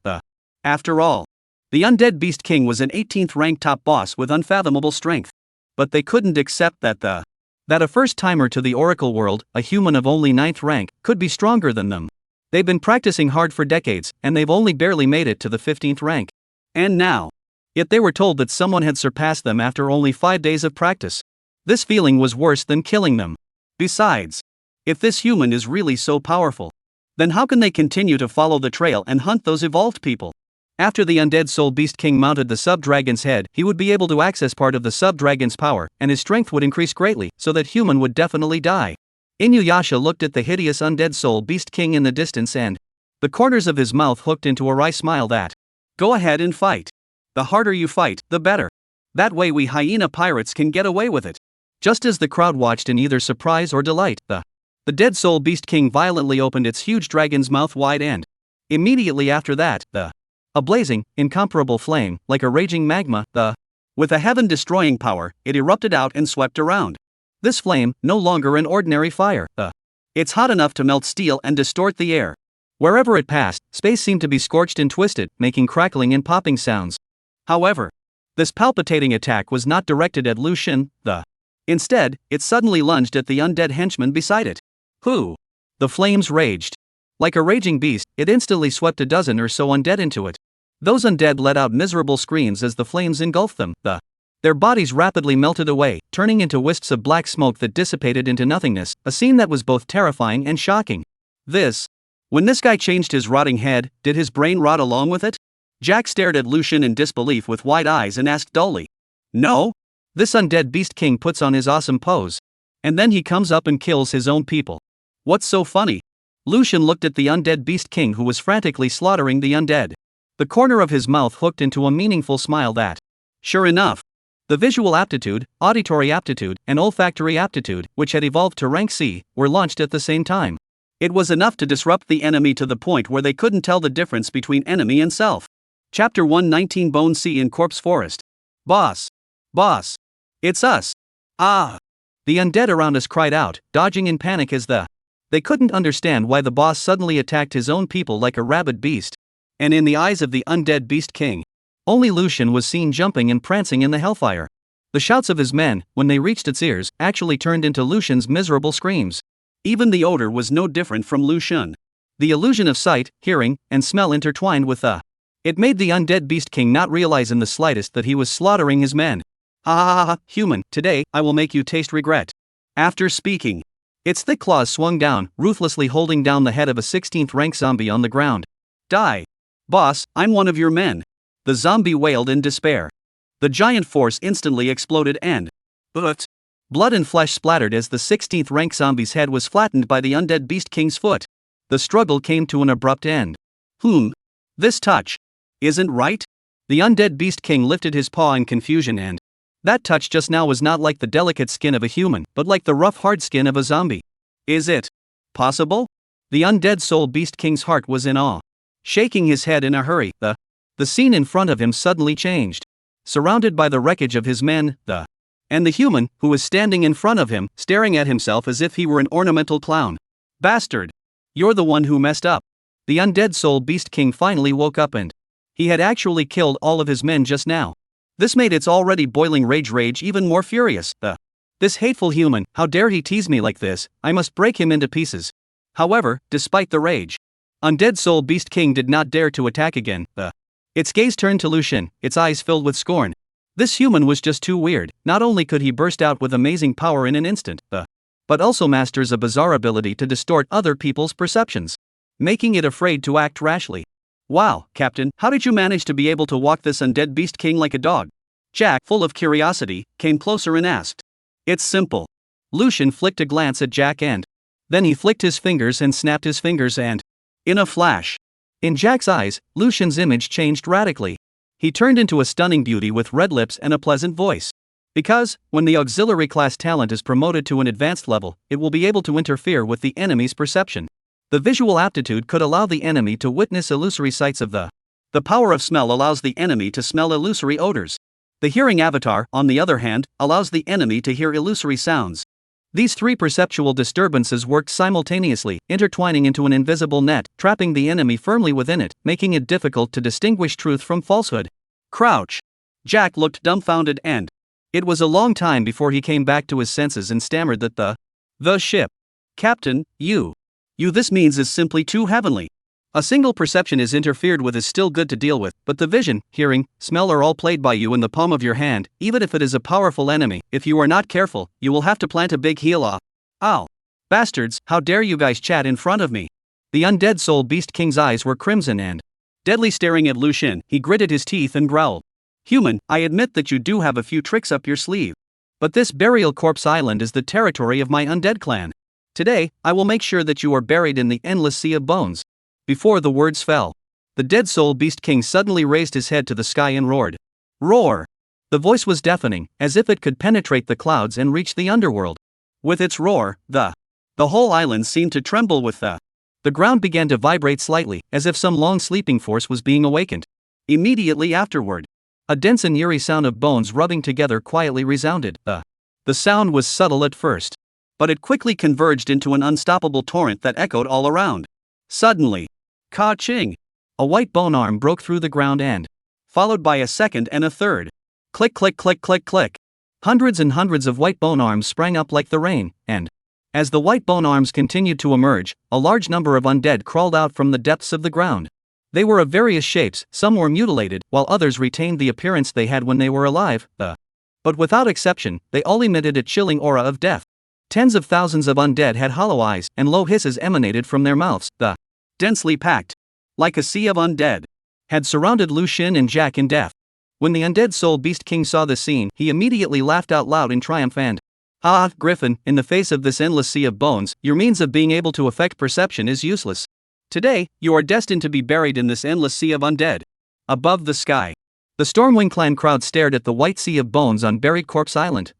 After all, the undead beast king was an 18th ranked top boss with unfathomable strength. But they couldn't accept that a first-timer to the Oracle world, a human of only 9th rank, could be stronger than them. They've been practicing hard for decades, and they've only barely made it to the 15th rank. And now, yet they were told that someone had surpassed them after only 5 days of practice. This feeling was worse than killing them. Besides, if this human is really so powerful, then how can they continue to follow the trail and hunt those evolved people? After the undead soul beast king mounted the subdragon's head, he would be able to access part of the subdragon's power, and his strength would increase greatly, so that human would definitely die. Inuyasha looked at the hideous undead soul beast king in the distance and the corners of his mouth hooked into a wry smile that, go ahead and fight. The harder you fight, the better. That way we hyena pirates can get away with it. Just as the crowd watched in either surprise or delight, the The dead soul beast king violently opened its huge dragon's mouth wide and immediately after that, a blazing, incomparable flame, like a raging magma, with a heaven-destroying power, it erupted out and swept around. This flame, no longer an ordinary fire, it's hot enough to melt steel and distort the air. Wherever it passed, space seemed to be scorched and twisted, making crackling and popping sounds. However, this palpitating attack was not directed at Lu Xun, Instead, it suddenly lunged at the undead henchman beside it. Who? The flames raged. Like a raging beast, it instantly swept a dozen or so undead into it. Those undead let out miserable screams as the flames engulfed them. Their bodies rapidly melted away, turning into wisps of black smoke that dissipated into nothingness, a scene that was both terrifying and shocking. When this guy changed his rotting head, did his brain rot along with it? Jack stared at Lu Xun in disbelief with wide eyes and asked dully. No? This undead beast king puts on his awesome pose. And then he comes up and kills his own people. What's so funny? Lu Xun looked at the undead beast king who was frantically slaughtering the undead. The corner of his mouth hooked into a meaningful smile that, sure enough, the visual aptitude, auditory aptitude, and olfactory aptitude, which had evolved to rank C, were launched at the same time. It was enough to disrupt the enemy to the point where they couldn't tell the difference between enemy and self. Chapter 119 Bone Sea in Corpse Forest. Boss! Boss! It's us! Ah! The undead around us cried out, dodging in panic as they couldn't understand why the boss suddenly attacked his own people like a rabid beast. And in the eyes of the undead beast king, only Lu Xun was seen jumping and prancing in the hellfire. The shouts of his men, when they reached its ears, actually turned into Lu Xun's miserable screams. Even the odor was no different from Lu Xun. The illusion of sight, hearing, and smell intertwined with it made the undead beast king not realize in the slightest that he was slaughtering his men. Ha ha ha ha, human, today, I will make you taste regret. After speaking, its thick claws swung down, ruthlessly holding down the head of a 16th rank zombie on the ground. Die! Boss, I'm one of your men. The zombie wailed in despair. The giant force instantly exploded and blood and flesh splattered as the 16th rank zombie's head was flattened by the undead beast king's foot. The struggle came to an abrupt end. This touch isn't right? The undead beast king lifted his paw in confusion and that touch just now was not like the delicate skin of a human, but like the rough hard skin of a zombie. Is it possible? The undead soul beast king's heart was in awe. Shaking his head in a hurry, the scene in front of him suddenly changed. Surrounded by the wreckage of his men, and the human, who was standing in front of him, staring at himself as if he were an ornamental clown. Bastard! You're the one who messed up. The undead soul beast king finally woke up and he had actually killed all of his men just now. This made its already boiling rage even more furious. This hateful human, how dare he tease me like this, I must break him into pieces. However, despite the rage, undead soul beast king did not dare to attack again. Its gaze turned to Lu Xun, its eyes filled with scorn. This human was just too weird. Not only could he burst out with amazing power in an instant, but also masters a bizarre ability to distort other people's perceptions, making it afraid to act rashly. Wow, Captain, how did you manage to be able to walk this undead beast king like a dog? Jack, full of curiosity, came closer and asked. It's simple. Lu Xun flicked a glance at Jack and then he flicked his fingers and snapped his fingers and in a flash, in Jack's eyes, Lu Xun's image changed radically. He turned into a stunning beauty with red lips and a pleasant voice. Because, when the auxiliary class talent is promoted to an advanced level, it will be able to interfere with the enemy's perception. The visual aptitude could allow the enemy to witness illusory sights of the power of smell allows the enemy to smell illusory odors. The hearing avatar, on the other hand, allows the enemy to hear illusory sounds. These three perceptual disturbances worked simultaneously, intertwining into an invisible net, trapping the enemy firmly within it, making it difficult to distinguish truth from falsehood. Crouch! Jack looked dumbfounded and it was a long time before he came back to his senses and stammered that the ship. Captain, you, this means is simply too heavenly. A single perception is interfered with is still good to deal with, but the vision, hearing, smell are all played by you in the palm of your hand, even if it is a powerful enemy. If you are not careful, you will have to plant a big heel off. Ow! Bastards, how dare you guys chat in front of me? The undead soul beast king's eyes were crimson and deadly staring at Lu Xun. He gritted his teeth and growled. Human, I admit that you do have a few tricks up your sleeve. But this burial corpse island is the territory of my undead clan. Today, I will make sure that you are buried in the endless sea of bones. Before the words fell, the dead soul beast king suddenly raised his head to the sky and roared. Roar! The voice was deafening, as if it could penetrate the clouds and reach the underworld. With its roar, the The whole island seemed to tremble with the ground began to vibrate slightly, as if some long sleeping force was being awakened. Immediately afterward, a dense and eerie sound of bones rubbing together quietly resounded. The sound was subtle at first, but it quickly converged into an unstoppable torrent that echoed all around. Suddenly, ka-ching! A white bone arm broke through the ground and, followed by a second and a third. Click click click click click. Hundreds and hundreds of white bone arms sprang up like the rain, and, as the white bone arms continued to emerge, a large number of undead crawled out from the depths of the ground. They were of various shapes, some were mutilated, while others retained the appearance they had when they were alive, but without exception, they all emitted a chilling aura of death. Tens of thousands of undead had hollow eyes, and low hisses emanated from their mouths. The densely packed, like a sea of undead, had surrounded Lu Xun and Jack in death. When the undead soul beast king saw the scene, he immediately laughed out loud in triumph and, "Ah, Griffin, in the face of this endless sea of bones, your means of being able to affect perception is useless. Today, you are destined to be buried in this endless sea of undead." Above the sky, the Stormwing clan crowd stared at the white sea of bones on buried Corpse Island.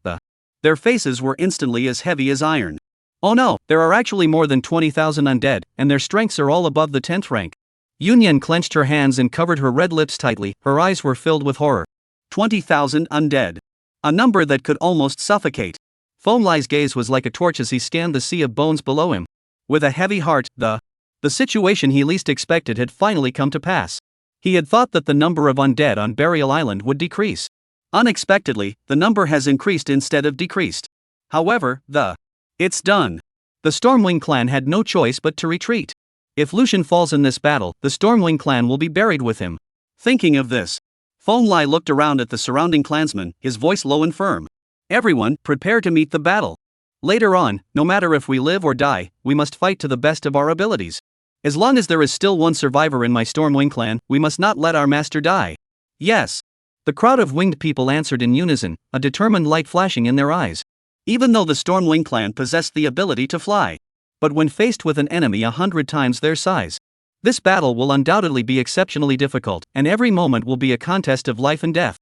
Their faces were instantly as heavy as iron. Oh no, there are actually more than 20,000 undead, and their strengths are all above the 10th rank. Yunyan clenched her hands and covered her red lips tightly, her eyes were filled with horror. 20,000 undead. A number that could almost suffocate. Feng Lai's gaze was like a torch as he scanned the sea of bones below him. With a heavy heart, the situation he least expected had finally come to pass. He had thought that the number of undead on Burial Island would decrease. Unexpectedly, the number has increased instead of decreased. However, it's done. The Stormwing clan had no choice but to retreat. If Lu Xun falls in this battle, the Stormwing clan will be buried with him. Thinking of this, Feng Lai looked around at the surrounding clansmen, his voice low and firm. Everyone, prepare to meet the battle. Later on, no matter if we live or die, we must fight to the best of our abilities. As long as there is still one survivor in my Stormwing clan, we must not let our master die. Yes. The crowd of winged people answered in unison, a determined light flashing in their eyes. Even though the Stormwing clan possessed the ability to fly, but when faced with an enemy 100 times their size, this battle will undoubtedly be exceptionally difficult, and every moment will be a contest of life and death.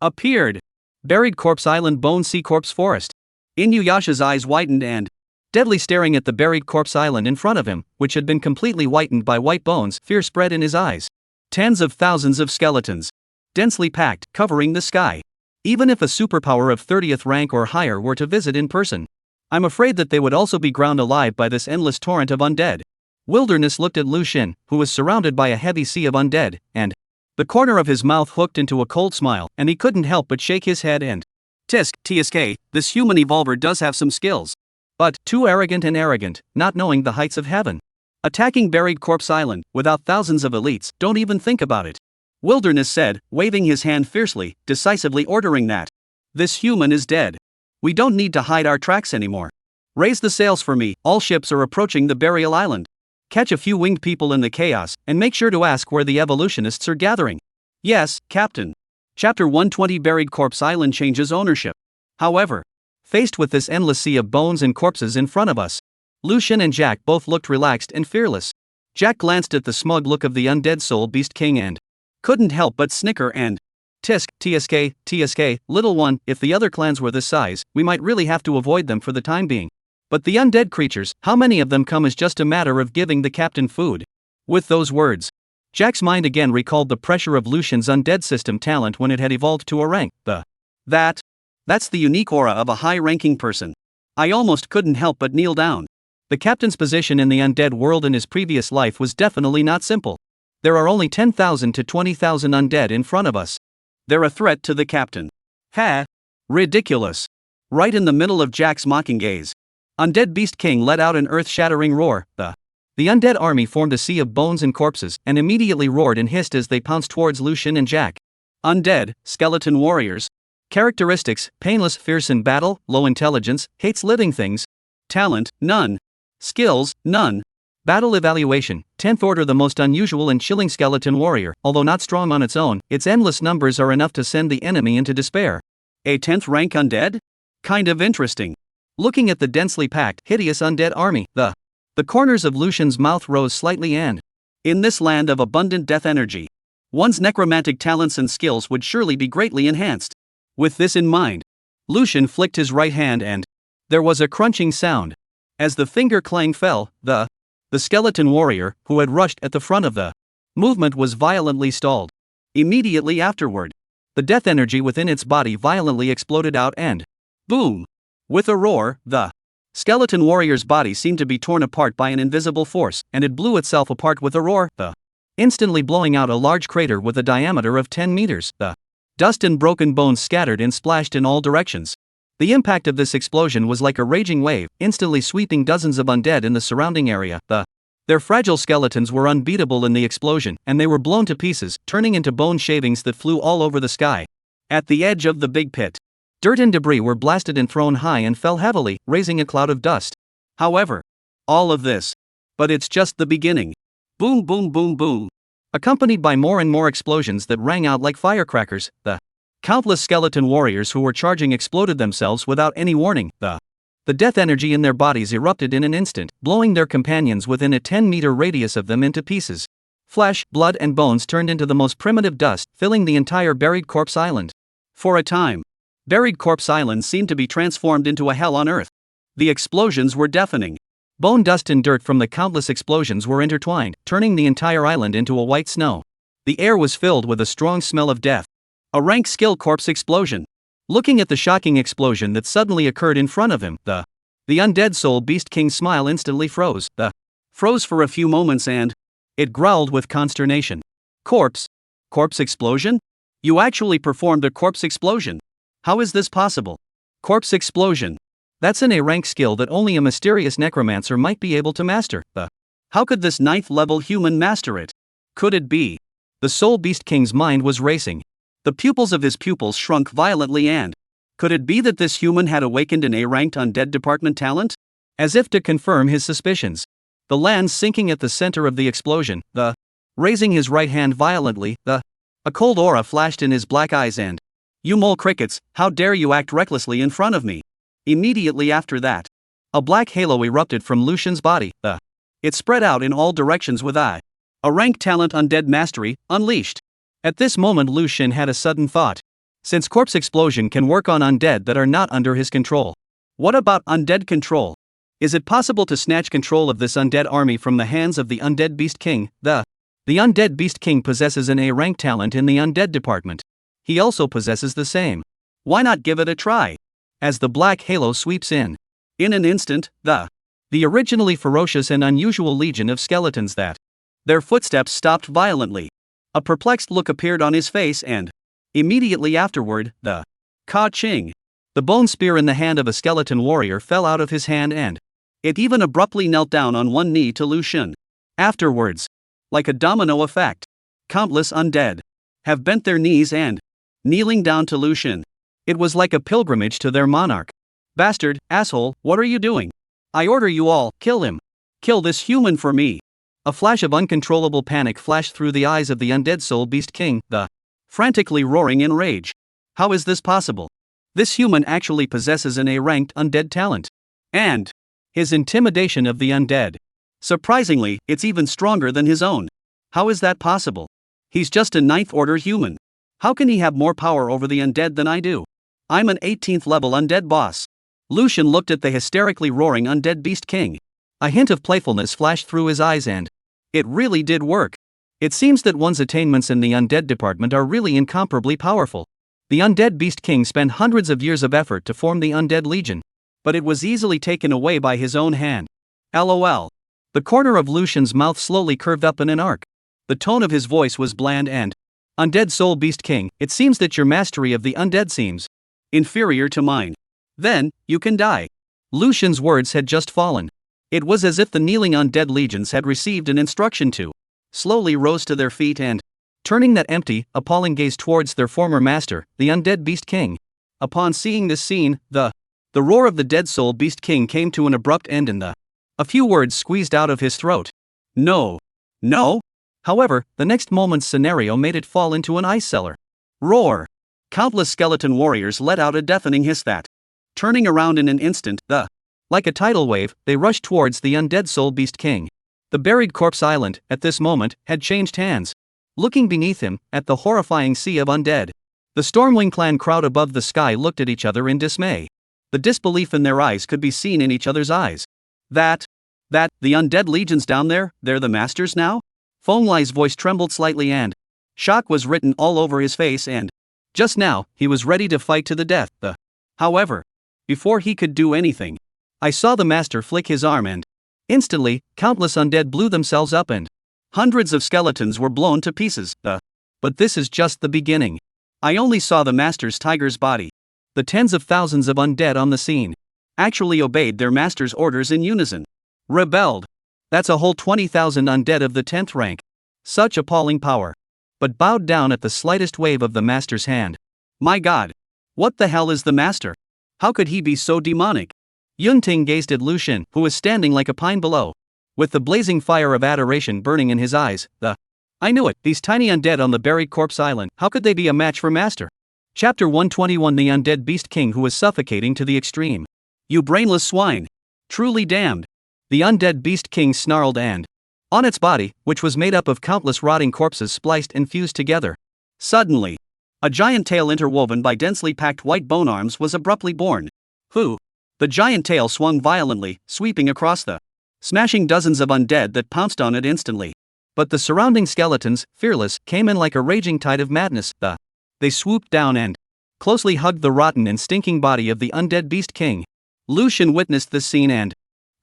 Appeared. Buried Corpse Island Bone Sea Corpse Forest. Inuyasha's eyes widened and, deadly staring at the buried Corpse Island in front of him, which had been completely whitened by white bones, fear spread in his eyes. Tens of thousands of skeletons, densely packed, covering the sky. Even if a superpower of 30th rank or higher were to visit in person, I'm afraid that they would also be ground alive by this endless torrent of undead. Wilderness looked at Lu Xun, who was surrounded by a heavy sea of undead, and the corner of his mouth hooked into a cold smile, and he couldn't help but shake his head and, TSK, this human evolver does have some skills. But, too arrogant, not knowing the heights of heaven. Attacking buried Corpse Island, without thousands of elites, don't even think about it. Wilderness said, waving his hand fiercely, decisively ordering that. This human is dead. We don't need to hide our tracks anymore. Raise the sails for me, all ships are approaching the burial island. Catch a few winged people in the chaos, and make sure to ask where the evolutionists are gathering. Yes, Captain. Chapter 120 Buried Corpse Island changes ownership. However, faced with this endless sea of bones and corpses in front of us, Lu Xun and Jack both looked relaxed and fearless. Jack glanced at the smug look of the undead soul beast king and couldn't help but snicker and TSK, little one, if the other clans were this size, we might really have to avoid them for the time being. But the undead creatures, how many of them come is just a matter of giving the captain food. With those words, Jack's mind again recalled the pressure of Lu Xun's undead system talent when it had evolved to a rank. That's the unique aura of a high-ranking person. I almost couldn't help but kneel down. The captain's position in the undead world in his previous life was definitely not simple. There are only 10,000 to 20,000 undead in front of us. They're a threat to the captain. Ha! Ridiculous. Right in the middle of Jack's mocking gaze, Undead Beast King let out an earth-shattering roar. The undead army formed a sea of bones and corpses, and immediately roared and hissed as they pounced towards Lu Xun and Jack. Undead, skeleton warriors. Characteristics: painless, fierce in battle, low intelligence, hates living things. Talent: none. Skills: none. Battle evaluation: 10th order. The most unusual and chilling skeleton warrior, although not strong on its own, its endless numbers are enough to send the enemy into despair. A 10th rank undead? Kind of interesting. Looking at the densely packed, hideous undead army, the corners of Lu Xun's mouth rose slightly and, in this land of abundant death energy, one's necromantic talents and skills would surely be greatly enhanced. With this in mind, Lu Xun flicked his right hand and there was a crunching sound. As the finger clang fell, the skeleton warrior, who had rushed at the front of the movement, was violently stalled. Immediately afterward, the death energy within its body violently exploded out and boom! With a roar, the skeleton warrior's body seemed to be torn apart by an invisible force, and it blew itself apart with a roar, instantly blowing out a large crater with a diameter of 10 meters. The dust and broken bones scattered and splashed in all directions. The impact of this explosion was like a raging wave, instantly sweeping dozens of undead in the surrounding area. Their fragile skeletons were unbeatable in the explosion, and they were blown to pieces, turning into bone shavings that flew all over the sky. At the edge of the big pit, dirt and debris were blasted and thrown high and fell heavily, raising a cloud of dust. However, all of this, but it's just the beginning. Boom, boom, boom, boom. Accompanied by more and more explosions that rang out like firecrackers, the countless skeleton warriors who were charging exploded themselves without any warning. The death energy in their bodies erupted in an instant, blowing their companions within a 10-meter radius of them into pieces. Flesh, blood, and bones turned into the most primitive dust, filling the entire Buried Corpse Island. For a time, Buried Corpse Island seemed to be transformed into a hell on earth. The explosions were deafening. Bone dust and dirt from the countless explosions were intertwined, turning the entire island into a white snow. The air was filled with a strong smell of death. A rank skill corpse explosion. Looking at the shocking explosion that suddenly occurred in front of him, the undead soul beast king's smile instantly froze. Froze for a few moments and it growled with consternation. Corpse explosion? You actually performed a corpse explosion. How is this possible? Corpse explosion. That's an A-rank skill that only a mysterious necromancer might be able to master. How could this 9th level human master it? Could it be? The soul beast king's mind was racing. The pupils of his pupils shrunk violently and could it be that this human had awakened an A-ranked undead department talent? As if to confirm his suspicions, the land sinking at the center of the explosion, raising his right hand violently, a cold aura flashed in his black eyes and, "You mole crickets, how dare you act recklessly in front of me?" Immediately after that, a black halo erupted from Lucian's body. It spread out in all directions with a rank talent undead mastery, unleashed. At this moment Lucian had a sudden thought. Since corpse explosion can work on undead that are not under his control, what about undead control? Is it possible to snatch control of this undead army from the hands of the undead beast king? The undead beast king possesses an A-rank talent in the undead department. He also possesses the same. Why not give it a try? As the black halo sweeps in an instant, the originally ferocious and unusual legion of skeletons that their footsteps stopped violently. A perplexed look appeared on his face and immediately afterward, the ka-ching. The bone spear in the hand of a skeleton warrior fell out of his hand and it even abruptly knelt down on one knee to Lucian. Afterwards, like a domino effect, countless undead have bent their knees and kneeling down to Lucian. It was like a pilgrimage to their monarch. Bastard, asshole, what are you doing? I order you all, kill him. Kill this human for me. A flash of uncontrollable panic flashed through the eyes of the undead soul beast king, frantically roaring in rage. How is this possible? This human actually possesses an A-ranked undead talent. And his intimidation of the undead. Surprisingly, it's even stronger than his own. How is that possible? He's just a 9th order human. How can he have more power over the undead than I do? I'm an 18th level undead boss. Lucian looked at the hysterically roaring undead beast king. A hint of playfulness flashed through his eyes and it really did work. It seems that one's attainments in the undead department are really incomparably powerful. The undead beast king spent hundreds of years of effort to form the undead legion, but it was easily taken away by his own hand. LOL. The corner of Lucian's mouth slowly curved up in an arc. The tone of his voice was bland and undead soul beast king, it seems that your mastery of the undead seems inferior to mine. Then, you can die. Lucian's words had just fallen. It was as if the kneeling undead legions had received an instruction to slowly rose to their feet and turning that empty, appalling gaze towards their former master, the undead beast king. Upon seeing this scene, the roar of the dead soul beast king came to an abrupt end and a few words squeezed out of his throat. No. However, the next moment's scenario made it fall into an ice cellar. Roar! Countless skeleton warriors let out a deafening hiss that, turning around in an instant, like a tidal wave, they rushed towards the undead soul beast king. The buried corpse island, at this moment, had changed hands. Looking beneath him, at the horrifying sea of undead, the Stormwing clan crowd above the sky looked at each other in dismay. The disbelief in their eyes could be seen in each other's eyes. That, the undead legions down there, they're the masters now? Feng Lai's voice trembled slightly and shock was written all over his face and just now, he was ready to fight to the death. However, before he could do anything, I saw the master flick his arm and instantly, countless undead blew themselves up and hundreds of skeletons were blown to pieces. But this is just the beginning. I only saw the master's tiger's body. The tens of thousands of undead on the scene actually obeyed their master's orders in unison. Rebelled. That's a whole 20,000 undead of the 10th rank. Such appalling power. But bowed down at the slightest wave of the master's hand. My god. What the hell is the master? How could he be so demonic? Yunting gazed at Lucian, who was standing like a pine below, with the blazing fire of adoration burning in his eyes. I knew it, these tiny undead on the buried corpse island, how could they be a match for master? Chapter 121. The Undead Beast King who was suffocating to the extreme. You brainless swine. Truly damned. The Undead Beast King snarled and on its body, which was made up of countless rotting corpses spliced and fused together. Suddenly, a giant tail interwoven by densely packed white bone arms was abruptly born. The giant tail swung violently, sweeping across smashing dozens of undead that pounced on it instantly. But the surrounding skeletons, fearless, came in like a raging tide of madness. They swooped down and closely hugged the rotten and stinking body of the Undead Beast King. Lucian witnessed this scene and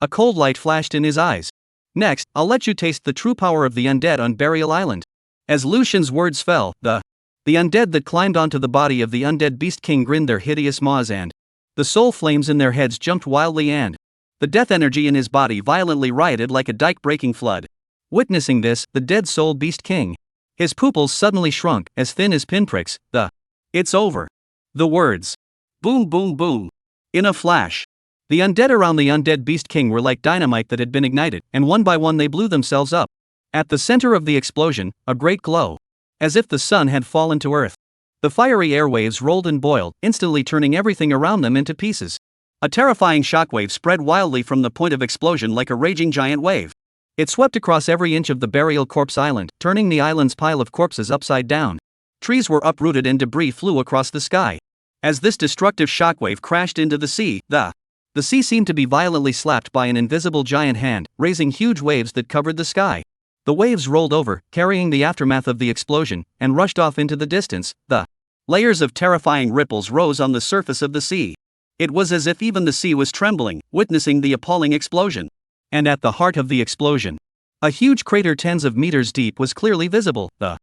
a cold light flashed in his eyes. Next, I'll let you taste the true power of the undead on Burial Island. As Lucian's words fell, the undead that climbed onto the body of the Undead Beast King grinned their hideous maws and the soul flames in their heads jumped wildly and the death energy in his body violently rioted like a dike-breaking flood. Witnessing this, the dead soul Beast King, his pupils suddenly shrunk, as thin as pinpricks. It's over. The words. Boom boom boom. In a flash. The undead around the Undead Beast King were like dynamite that had been ignited, and one by one they blew themselves up. At the center of the explosion, a great glow. As if the sun had fallen to earth. The fiery airwaves rolled and boiled, instantly turning everything around them into pieces. A terrifying shockwave spread wildly from the point of explosion like a raging giant wave. It swept across every inch of the burial corpse island, turning the island's pile of corpses upside down. Trees were uprooted and debris flew across the sky. As this destructive shockwave crashed into the sea, the sea seemed to be violently slapped by an invisible giant hand, raising huge waves that covered the sky. The waves rolled over, carrying the aftermath of the explosion, and rushed off into the distance. Layers of terrifying ripples rose on the surface of the sea. It was as if even the sea was trembling, witnessing the appalling explosion. And at the heart of the explosion, a huge crater tens of meters deep was clearly visible. The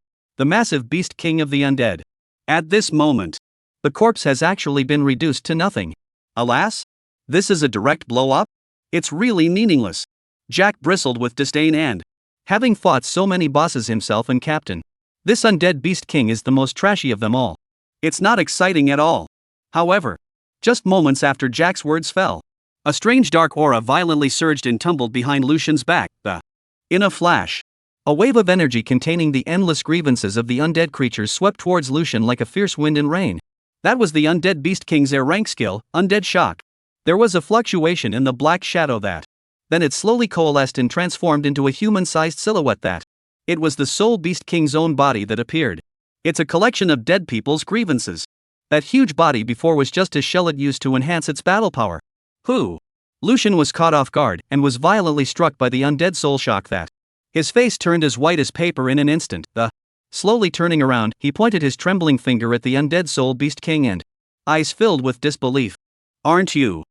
massive Beast King of the Undead. At this moment, the corpse has actually been reduced to nothing. Alas? This is a direct blow-up? It's really meaningless. Jack bristled with disdain and, having fought so many bosses himself and captain, this Undead Beast King is the most trashy of them all. It's not exciting at all. However, just moments after Jack's words fell, a strange dark aura violently surged and tumbled behind Lucian's back. In a flash, a wave of energy containing the endless grievances of the undead creatures swept towards Lucian like a fierce wind and rain. That was the Undead Beast King's air rank skill, Undead Shock. There was a fluctuation in the black shadow then it slowly coalesced and transformed into a human-sized silhouette it was the Soul Beast King's own body that appeared. It's a collection of dead people's grievances. That huge body before was just a shell it used to enhance its battle power. Lucian was caught off guard and was violently struck by the undead soul shock his face turned as white as paper in an instant. Slowly turning around, he pointed his trembling finger at the Undead Soul Beast King and eyes filled with disbelief. Aren't you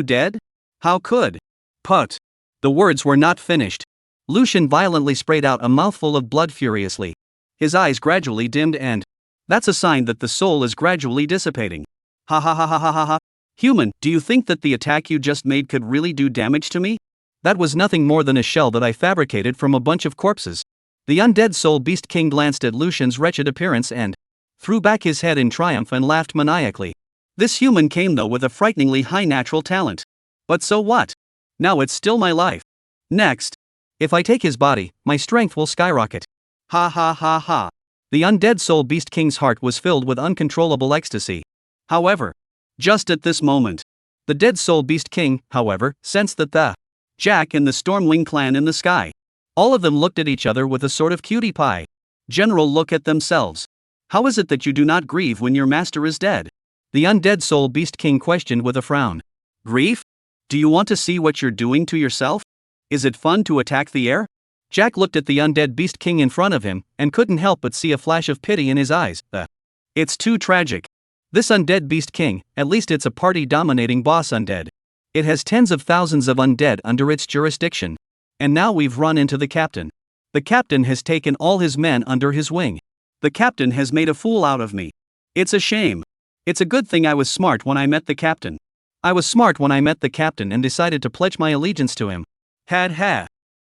dead? How could? Put. The words were not finished. Lucian violently sprayed out a mouthful of blood furiously. His eyes gradually dimmed and that's a sign that the soul is gradually dissipating. Ha ha ha ha ha ha ha. Human, do you think that the attack you just made could really do damage to me? That was nothing more than a shell that I fabricated from a bunch of corpses. The Undead Soul Beast King glanced at Lucian's wretched appearance and threw back his head in triumph and laughed maniacally. This human came though with a frighteningly high natural talent. But so what? Now it's still my life. Next. If I take his body, my strength will skyrocket. Ha ha ha ha. The Undead Soul Beast King's heart was filled with uncontrollable ecstasy. However, just at this moment, the Dead Soul Beast King, however, sensed that Jack and the Stormwing clan in the sky. All of them looked at each other with a sort of cutie pie general look at themselves. How is it that you do not grieve when your master is dead? The Undead Soul Beast King questioned with a frown. Grief? Do you want to see what you're doing to yourself? Is it fun to attack the air? Jack looked at the undead beast king in front of him, and couldn't help but see a flash of pity in his eyes. It's too tragic. This undead beast king, at least it's a party-dominating boss undead. It has tens of thousands of undead under its jurisdiction. And now we've run into the captain. The captain has taken all his men under his wing. The captain has made a fool out of me. It's a shame. It's a good thing I was smart when I met the captain. I was smart when I met the captain and decided to pledge my allegiance to him.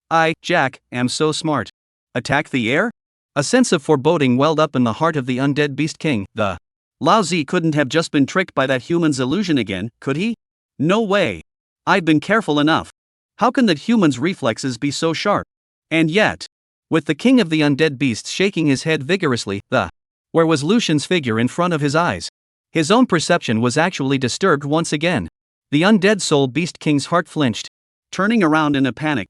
I, Jack, am so smart. Attack the air? A sense of foreboding welled up in the heart of the undead beast king. The Lao Zi couldn't have just been tricked by that human's illusion again, could he? No way. I've been careful enough. How can that human's reflexes be so sharp? And yet, with the king of the undead beasts shaking his head vigorously, where was Lucian's figure in front of his eyes? His own perception was actually disturbed once again. The undead soul beast king's heart flinched, turning around in a panic,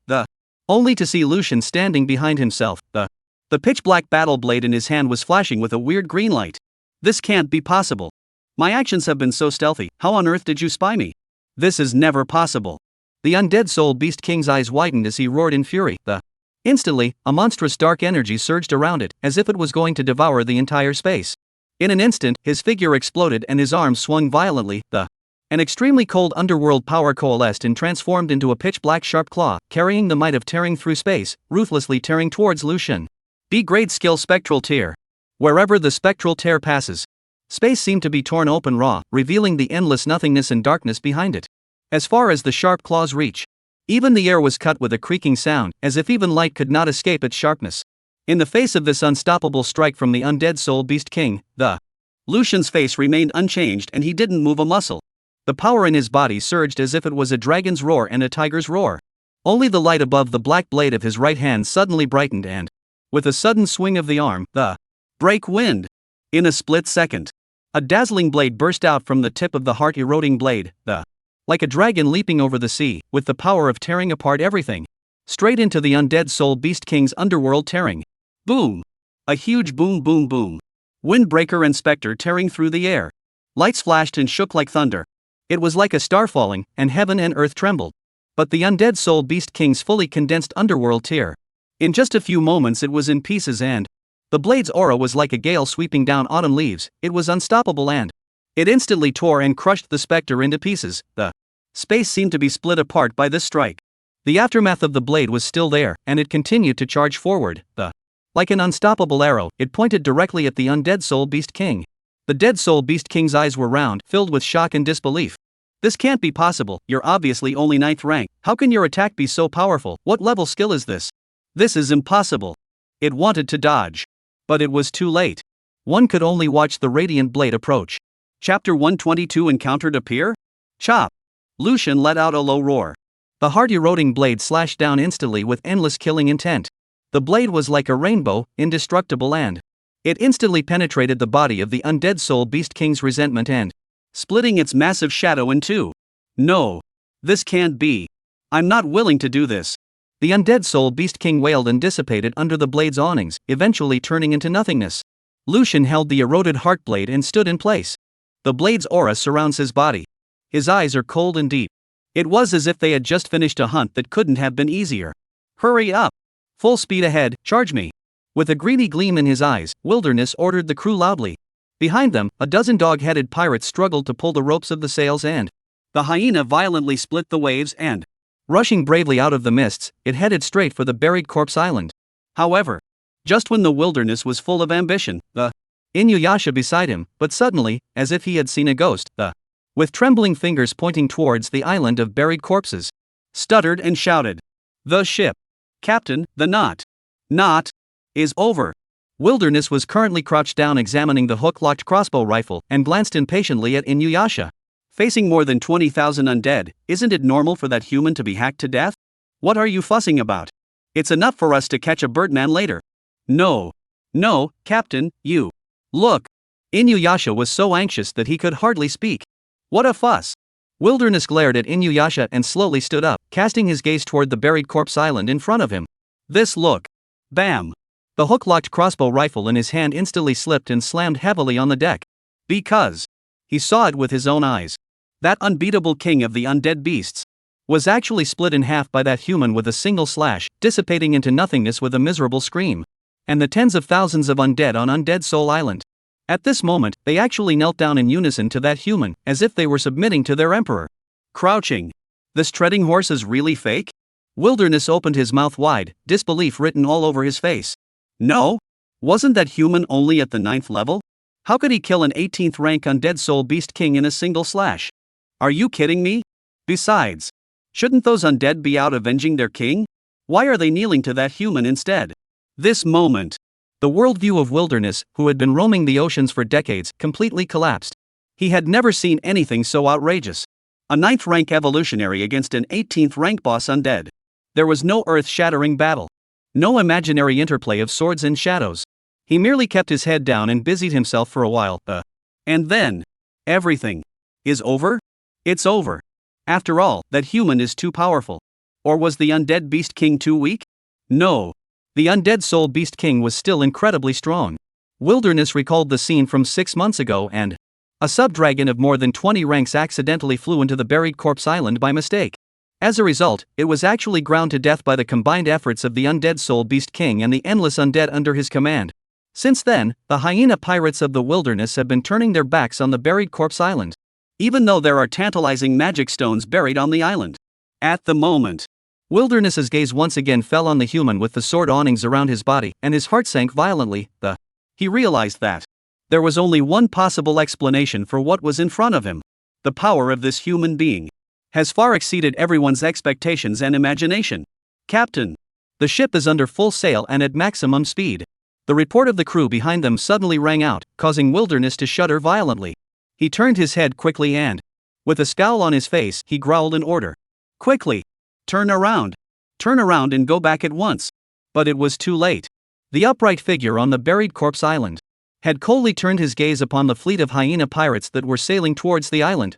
only to see Lucian standing behind himself. The pitch-black battle blade in his hand was flashing with a weird green light. This can't be possible. My actions have been so stealthy, how on earth did you spy me? This is never possible. The undead soul beast king's eyes widened as he roared in fury. Instantly, a monstrous dark energy surged around it, as if it was going to devour the entire space. In an instant, his figure exploded and his arms swung violently. An extremely cold underworld power coalesced and transformed into a pitch-black sharp claw, carrying the might of tearing through space, ruthlessly tearing towards Lucian. B-grade skill spectral tear. Wherever the spectral tear passes, space seemed to be torn open raw, revealing the endless nothingness and darkness behind it. As far as the sharp claws reach, even the air was cut with a creaking sound, as if even light could not escape its sharpness. In the face of this unstoppable strike from the undead soul beast king, Lucian's face remained unchanged and he didn't move a muscle. The power in his body surged as if it was a dragon's roar and a tiger's roar. Only the light above the black blade of his right hand suddenly brightened and, with a sudden swing of the arm, break wind. In a split second, a dazzling blade burst out from the tip of the heart-eroding blade, like a dragon leaping over the sea, with the power of tearing apart everything. Straight into the undead soul beast king's underworld tearing. Boom! A huge boom boom boom. Windbreaker and specter tearing through the air. Lights flashed and shook like thunder. It was like a star falling, and heaven and earth trembled. But the undead soul beast king's fully condensed underworld tear. In just a few moments it was in pieces and the blade's aura was like a gale sweeping down autumn leaves. It was unstoppable and it instantly tore and crushed the specter into pieces. The space seemed to be split apart by this strike. The aftermath of the blade was still there, and it continued to charge forward. Like an unstoppable arrow, it pointed directly at the undead soul beast king. The dead soul beast king's eyes were round, filled with shock and disbelief. This can't be possible. You're obviously only 9th rank. How can your attack be so powerful? What level skill is this? This is impossible. It wanted to dodge, but it was too late. One could only watch the radiant blade approach. Chapter 122 Encountered appear? Chop! Lucian let out a low roar. The heart-eroding blade slashed down instantly with endless killing intent. The blade was like a rainbow, indestructible and it instantly penetrated the body of the undead soul beast king's resentment and splitting its massive shadow in two. No. This can't be. I'm not willing to do this. The undead soul beast king wailed and dissipated under the blade's awnings, eventually turning into nothingness. Lucian held the eroded heart blade and stood in place. The blade's aura surrounds his body. His eyes are cold and deep. It was as if they had just finished a hunt that couldn't have been easier. Hurry up! Full speed ahead, charge me! With a greedy gleam in his eyes, Wilderness ordered the crew loudly. Behind them, a dozen dog-headed pirates struggled to pull the ropes of the sails and the hyena violently split the waves and, rushing bravely out of the mists, it headed straight for the buried corpse island. However, just when the Wilderness was full of ambition, Inuyasha beside him, but suddenly, as if he had seen a ghost, with trembling fingers pointing towards the island of buried corpses, stuttered and shouted, "The ship! Captain, the knot is over." Wilderness was currently crouched down examining the hook-locked crossbow rifle and glanced impatiently at Inuyasha. Facing more than 20,000 undead, isn't it normal for that human to be hacked to death? What are you fussing about? It's enough for us to catch a birdman later. No, Captain, you. Look. Inuyasha was so anxious that he could hardly speak. What a fuss. Wilderness glared at Inuyasha and slowly stood up, casting his gaze toward the buried corpse island in front of him. This look. Bam. The hook-locked crossbow rifle in his hand instantly slipped and slammed heavily on the deck. Because he saw it with his own eyes. That unbeatable king of the undead beasts. was actually split in half by that human with a single slash, dissipating into nothingness with a miserable scream. And the tens of thousands of undead on Undead Soul Island. At this moment, they actually knelt down in unison to that human, as if they were submitting to their emperor. Crouching. This treading horse is really fake? Wilderness opened his mouth wide, disbelief written all over his face. No? Wasn't that human only at the 9th level? How could he kill an 18th rank Undead Soul Beast King in a single slash? Are you kidding me? Besides, shouldn't those undead be out avenging their king? Why are they kneeling to that human instead? This moment, the worldview of Wilderness, who had been roaming the oceans for decades, completely collapsed. He had never seen anything so outrageous. A 9th rank evolutionary against an 18th rank boss undead. There was no earth-shattering battle. No imaginary interplay of swords and shadows. He merely kept his head down and busied himself for a while. And then, everything is over? It's over. After all, that human is too powerful. Or was the Undead Beast King too weak? No. The Undead Soul Beast King was still incredibly strong. Wilderness recalled the scene from 6 months ago and a sub-dragon of more than 20 ranks accidentally flew into the buried corpse island by mistake. As a result, it was actually ground to death by the combined efforts of the Undead Soul Beast King and the endless undead under his command. Since then, the hyena pirates of the wilderness have been turning their backs on the buried corpse island. Even though there are tantalizing magic stones buried on the island. At the moment, Wilderness's gaze once again fell on the human with the sword awnings around his body, and his heart sank violently. He realized that there was only one possible explanation for what was in front of him. The power of this human being has far exceeded everyone's expectations and imagination. Captain, the ship is under full sail and at maximum speed. The report of the crew behind them suddenly rang out, causing Wilderness to shudder violently. He turned his head quickly and, with a scowl on his face, he growled an order. Quickly! Turn around and go back at once. But it was too late. The upright figure on the buried corpse island had coldly turned his gaze upon the fleet of hyena pirates that were sailing towards the island,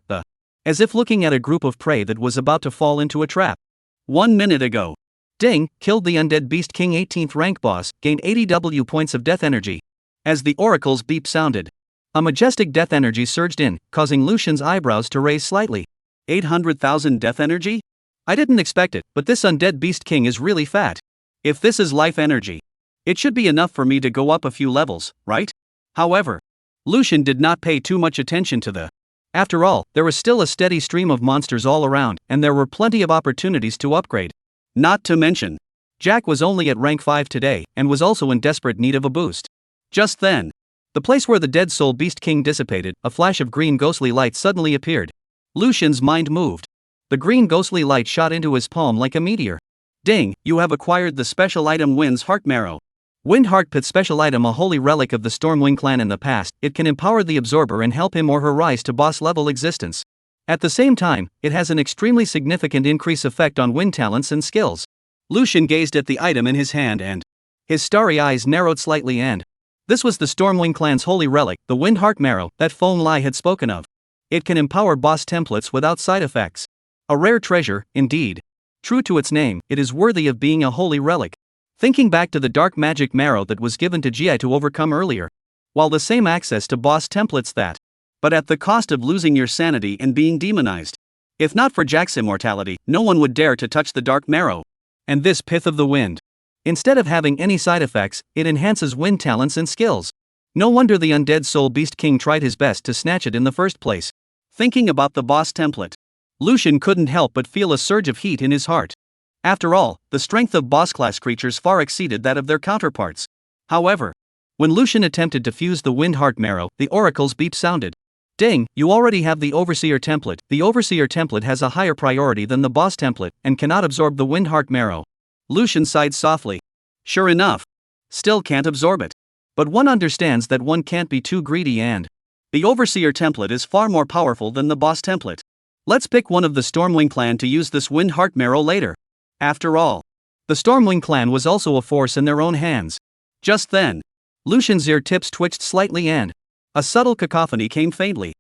as if looking at a group of prey that was about to fall into a trap. 1 minute ago, Ding killed the Undead Beast King 18th rank boss, gained 80 W points of death energy. As the oracle's beep sounded, a majestic death energy surged in, causing Lucian's eyebrows to raise slightly. 800,000 death energy? I didn't expect it, but this Undead Beast King is really fat. If this is life energy, it should be enough for me to go up a few levels, right? However, Lucian did not pay too much attention to the. After all, there was still a steady stream of monsters all around, and there were plenty of opportunities to upgrade. Not to mention, Jack was only at rank 5 today, and was also in desperate need of a boost. Just then, the place where the Dead Soul Beast King dissipated, a flash of green ghostly light suddenly appeared. Lucian's mind moved. The green ghostly light shot into his palm like a meteor. Ding, you have acquired the special item Wind's Heart Marrow. Wind Heart Pit special item, a holy relic of the Stormwing clan in the past. It can empower the absorber and help him or her rise to boss level existence. At the same time, it has an extremely significant increase effect on wind talents and skills. Lucian gazed at the item in his hand and his starry eyes narrowed slightly, and this was the Stormwing clan's holy relic, the Wind Heart Marrow, that Phone Lai had spoken of. It can empower boss templates without side effects. A rare treasure, indeed. True to its name, it is worthy of being a holy relic. Thinking back to the dark magic marrow that was given to Ji to overcome earlier. While the same access to boss templates that, but at the cost of losing your sanity and being demonized. If not for Jack's immortality, no one would dare to touch the dark marrow. And this Pith of the Wind. Instead of having any side effects, it enhances wind talents and skills. No wonder the Undead Soul Beast King tried his best to snatch it in the first place. Thinking about the boss template, Lucian couldn't help but feel a surge of heat in his heart. After all, the strength of boss-class creatures far exceeded that of their counterparts. However, when Lucian attempted to fuse the Wind Heart Marrow, the oracle's beep sounded. Ding, you already have the Overseer template. The Overseer template has a higher priority than the boss template, and cannot absorb the Wind Heart Marrow. Lucian sighed softly. Sure enough. Still can't absorb it. But one understands that one can't be too greedy, and the Overseer template is far more powerful than the boss template. Let's pick one of the Stormwing clan to use this Wind Heart Marrow later. After all, the Stormwing clan was also a force in their own hands. Just then, Lucian's ear tips twitched slightly and a subtle cacophony came faintly.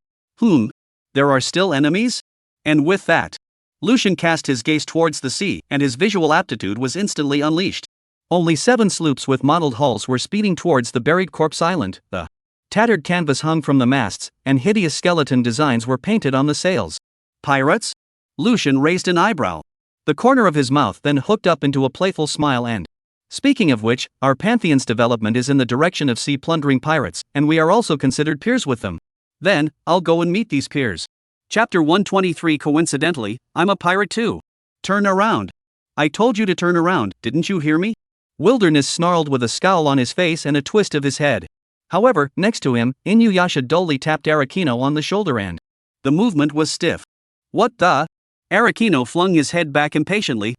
There are still enemies? And with that, Lucian cast his gaze towards the sea, and his visual aptitude was instantly unleashed. Only 7 sloops with mottled hulls were speeding towards the buried corpse island. The tattered canvas hung from the masts, and hideous skeleton designs were painted on the sails. Pirates? Lucian raised an eyebrow. The corner of his mouth then hooked up into a playful smile and. Speaking of which, our Pantheon's development is in the direction of sea plundering pirates, and we are also considered peers with them. Then, I'll go and meet these peers. Chapter 123. Coincidentally, I'm a pirate too. Turn around. I told you to turn around, didn't you hear me? Wilderness snarled with a scowl on his face and a twist of his head. However, next to him, Inuyasha dully tapped Arakino on the shoulder and. The movement was stiff. What the? Arakino flung his head back impatiently.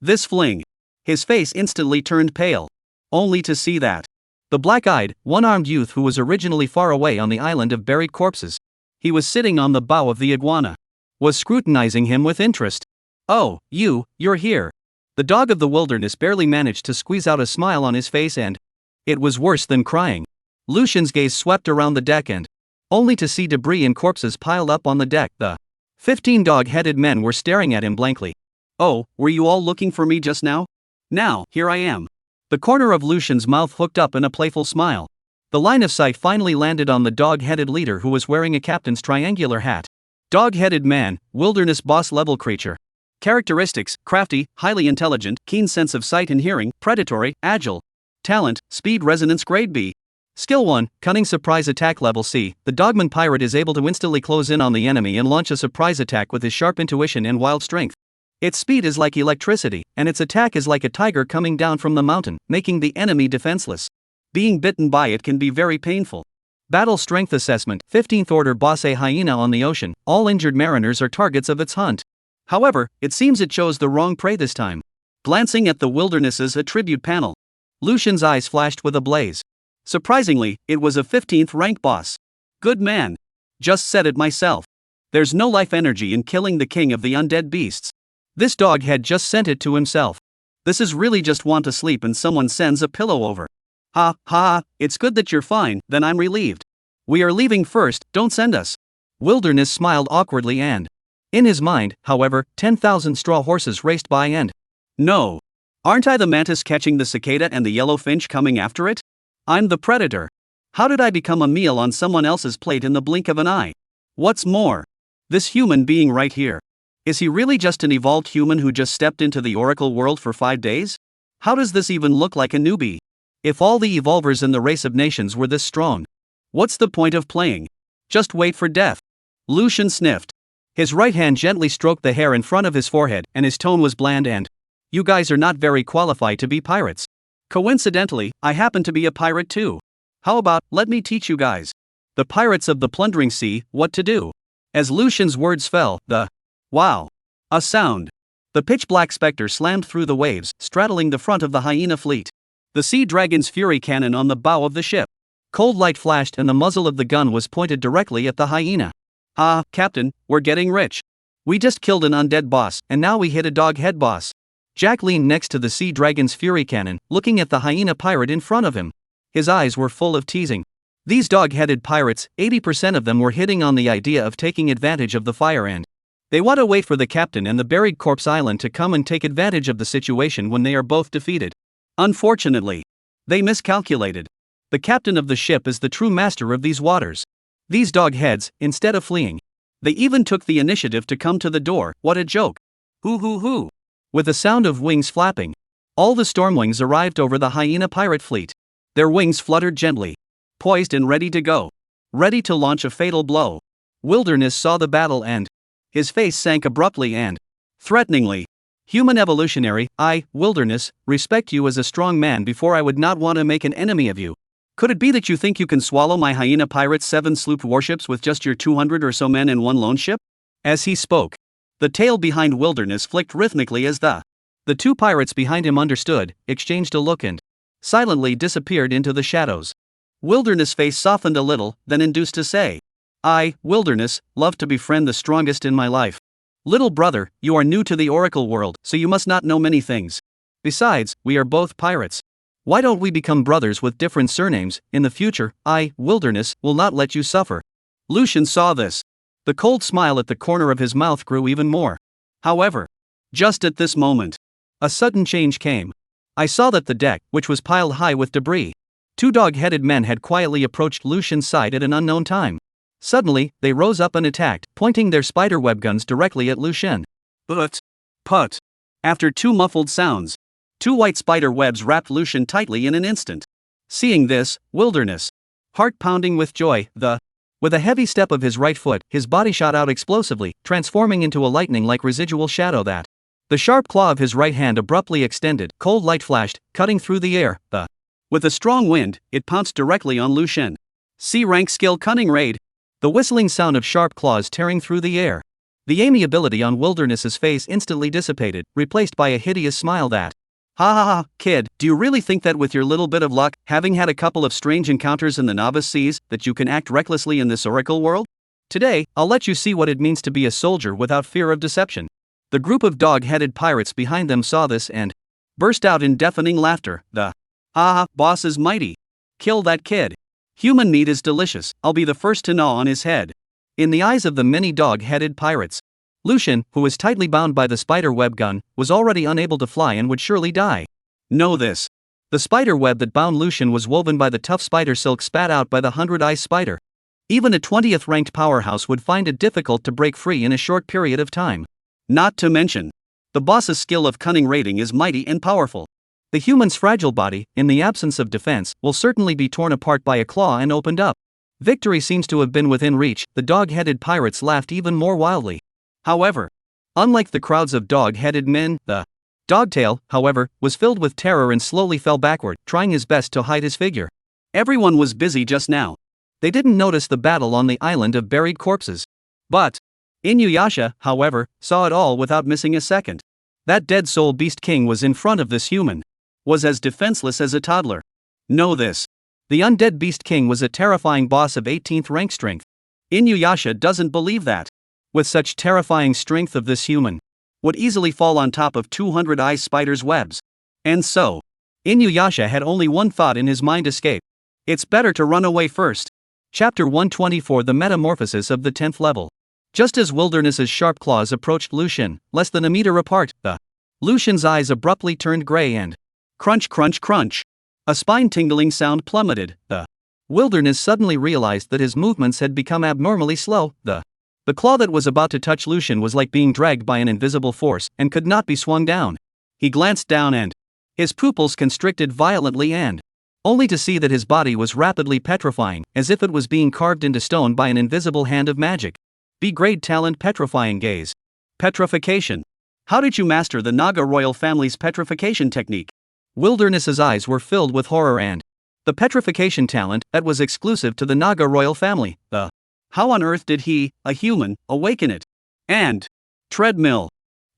This fling. His face instantly turned pale. Only to see that. The black-eyed, one-armed youth who was originally far away on the island of buried corpses. He was sitting on the bow of the iguana. Was scrutinizing him with interest. Oh, you're here. The dog of the wilderness barely managed to squeeze out a smile on his face and. It was worse than crying. Lucian's gaze swept around the deck and. Only to see debris and corpses piled up on the deck. The 15 dog-headed men were staring at him blankly. Oh, were you all looking for me just now? Now, here I am. The corner of Lucian's mouth hooked up in a playful smile. The line of sight finally landed on the dog-headed leader who was wearing a captain's triangular hat. Dog-headed man, wilderness boss-level creature. Characteristics: crafty, highly intelligent, keen sense of sight and hearing, predatory, agile. Talent: speed resonance grade B. Skill 1, cunning surprise attack level C. The dogman pirate is able to instantly close in on the enemy and launch a surprise attack with his sharp intuition and wild strength. Its speed is like electricity, and its attack is like a tiger coming down from the mountain, making the enemy defenseless. Being bitten by it can be very painful. Battle strength assessment: 15th order boss, a hyena on the ocean. All injured mariners are targets of its hunt. However, it seems it chose the wrong prey this time. Glancing at the wilderness's attribute panel, Lucian's eyes flashed with a blaze. Surprisingly, it was a 15th rank boss. Good man. Just said it myself. There's no life energy in killing the king of the undead beasts. This dog had just sent it to himself. This is really just want to sleep and someone sends a pillow over. Ha, it's good that you're fine, then I'm relieved. We are leaving first, don't send us. Wilderness smiled awkwardly and. In his mind, however, 10,000 straw horses raced by and. No. Aren't I the mantis catching the cicada and the yellow finch coming after it? I'm the predator. How did I become a meal on someone else's plate in the blink of an eye? What's more? This human being right here. Is he really just an evolved human who just stepped into the oracle world for 5 days? How does this even look like a newbie? If all the evolvers in the race of nations were this strong, what's the point of playing? Just wait for death. Lucian sniffed. His right hand gently stroked the hair in front of his forehead, and his tone was bland and. You guys are not very qualified to be pirates. Coincidentally, I happen to be a pirate too. How about, let me teach you guys. The pirates of the plundering sea, what to do. As Lucian's words fell, wow. A sound. The pitch-black specter slammed through the waves, straddling the front of the hyena fleet. The sea dragon's fury cannon on the bow of the ship. Cold light flashed and the muzzle of the gun was pointed directly at the hyena. Captain, we're getting rich. We just killed an undead boss, and now we hit a dog-head boss. Jack leaned next to the sea dragon's fury cannon, looking at the hyena pirate in front of him. His eyes were full of teasing. These dog-headed pirates, 80% of them were hitting on the idea of taking advantage of the fire and. They want to wait for the captain and the buried corpse island to come and take advantage of the situation when they are both defeated. Unfortunately, they miscalculated. The captain of the ship is the true master of these waters. These dog-heads, instead of fleeing, they even took the initiative to come to the door. What a joke. Hoo. With a sound of wings flapping, all the stormwings arrived over the hyena pirate fleet. Their wings fluttered gently, poised and ready to go. Ready to launch a fatal blow. Wilderness saw the battle and. His face sank abruptly and. Threateningly. Human evolutionary, I, Wilderness, respect you as a strong man before I would not want to make an enemy of you. Could it be that you think you can swallow my hyena pirate's 7 sloop warships with just your 200 or so men in one lone ship? As he spoke, the tail behind Wilderness flicked rhythmically as the 2 pirates behind him understood, exchanged a look and silently disappeared into the shadows. Wilderness' face softened a little, then induced to say, I, Wilderness, love to befriend the strongest in my life. Little brother, you are new to the oracle world, so you must not know many things. Besides, we are both pirates. Why don't we become brothers with different surnames? In the future, I, Wilderness, will not let you suffer. Lucian saw this. The cold smile at the corner of his mouth grew even more. However, just at this moment, a sudden change came. I saw that the deck, which was piled high with debris, 2 dog-headed men had quietly approached Lucian's side at an unknown time. Suddenly, they rose up and attacked, pointing their spiderweb guns directly at Lucien. Put. After two muffled sounds, two white spider webs wrapped Lucien tightly in an instant. Seeing this, Wilderness, heart pounding with joy, with a heavy step of his right foot, his body shot out explosively, transforming into a lightning-like residual shadow that. The sharp claw of his right hand abruptly extended, cold light flashed, cutting through the air, With a strong wind, it pounced directly on Lucien. C-rank skill cunning raid. The whistling sound of sharp claws tearing through the air. The amiability on Wilderness's face instantly dissipated, replaced by a hideous smile that. Ha ha ha, kid, do you really think that with your little bit of luck, having had a couple of strange encounters in the novice seas, that you can act recklessly in this oracle world? Today, I'll let you see what it means to be a soldier without fear of deception. The group of dog-headed pirates behind them saw this and burst out in deafening laughter. Ha, boss is mighty. Kill that kid. Human meat is delicious, I'll be the first to gnaw on his head. In the eyes of the many dog-headed pirates, Lucien, who was tightly bound by the spider web gun, was already unable to fly and would surely die. Know this. The spider web that bound Lucien was woven by the tough spider silk spat out by the 100-eye spider. Even a 20th ranked powerhouse would find it difficult to break free in a short period of time. Not to mention, the boss's skill of cunning raiding is mighty and powerful. The human's fragile body, in the absence of defense, will certainly be torn apart by a claw and opened up. Victory seems to have been within reach. The dog-headed pirates laughed even more wildly. However, unlike the crowds of dog-headed men, the Dogtail, however, was filled with terror and slowly fell backward, trying his best to hide his figure. Everyone was busy just now. They didn't notice the battle on the island of buried corpses. But Inuyasha, however, saw it all without missing a second. That dead soul beast king was in front of this human. Was as defenseless as a toddler. Know this. The undead beast king was a terrifying boss of 18th rank strength. Inuyasha doesn't believe that. With such terrifying strength of this human, would easily fall on top of 200-eye spider's webs. And so, Inuyasha had only one thought in his mind: escape. It's better to run away first. Chapter 124: The Metamorphosis of the 10th Level. Just as Wilderness's sharp claws approached Lucien, less than a meter apart, Lucien's eyes abruptly turned gray and crunch crunch crunch. A spine-tingling sound plummeted. Wilderness suddenly realized that his movements had become abnormally slow. The claw that was about to touch Lucien was like being dragged by an invisible force, and could not be swung down. He glanced down and his pupils constricted violently and only to see that his body was rapidly petrifying, as if it was being carved into stone by an invisible hand of magic. B-grade talent petrifying gaze. Petrification. How did you master the Naga royal family's petrification technique? Wilderness's eyes were filled with horror and the petrification talent that was exclusive to the Naga royal family. How on earth did he, a human, awaken it? And treadmill.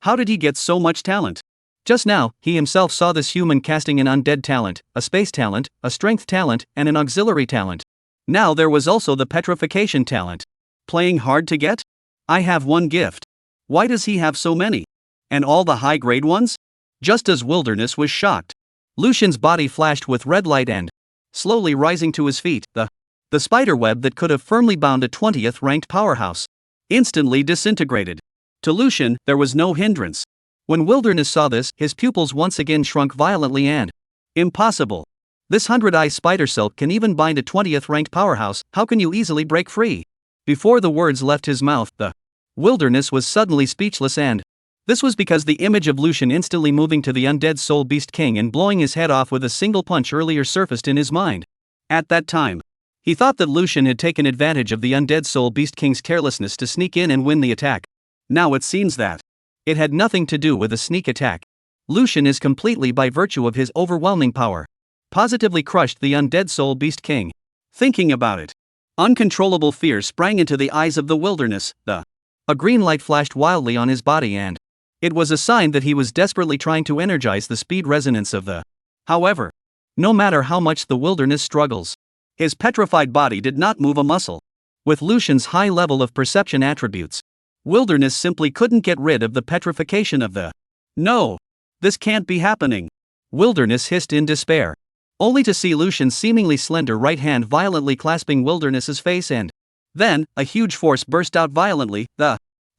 How did he get so much talent? Just now, he himself saw this human casting an undead talent, a space talent, a strength talent, and an auxiliary talent. Now there was also the petrification talent. Playing hard to get? I have one gift. Why does he have so many? And all the high-grade ones? Just as Wilderness was shocked, Lucien's body flashed with red light and, slowly rising to his feet, the spider web that could have firmly bound a 20th ranked powerhouse instantly disintegrated. To Lucien, there was no hindrance. When Wilderness saw this, his pupils once again shrunk violently and impossible. This 100-eye spider silk can even bind a 20th ranked powerhouse. How can you easily break free? Before the words left his mouth, the Wilderness was suddenly speechless, and this was because the image of Lucien instantly moving to the undead soul beast king and blowing his head off with a single punch earlier surfaced in his mind. At that time, he thought that Lucien had taken advantage of the undead soul beast king's carelessness to sneak in and win the attack. Now it seems that it had nothing to do with a sneak attack. Lucien is completely, by virtue of his overwhelming power, positively crushed the undead soul beast king. Thinking about it, uncontrollable fear sprang into the eyes of the Wilderness. A green light flashed wildly on his body, and it was a sign that he was desperately trying to energize the speed resonance of the. However, no matter how much the Wilderness struggles, his petrified body did not move a muscle. With Lucien's high level of perception attributes, Wilderness simply couldn't get rid of the petrification of the. No! This can't be happening! Wilderness hissed in despair, only to see Lucien's seemingly slender right hand violently clasping Wilderness's face, and then, a huge force burst out violently,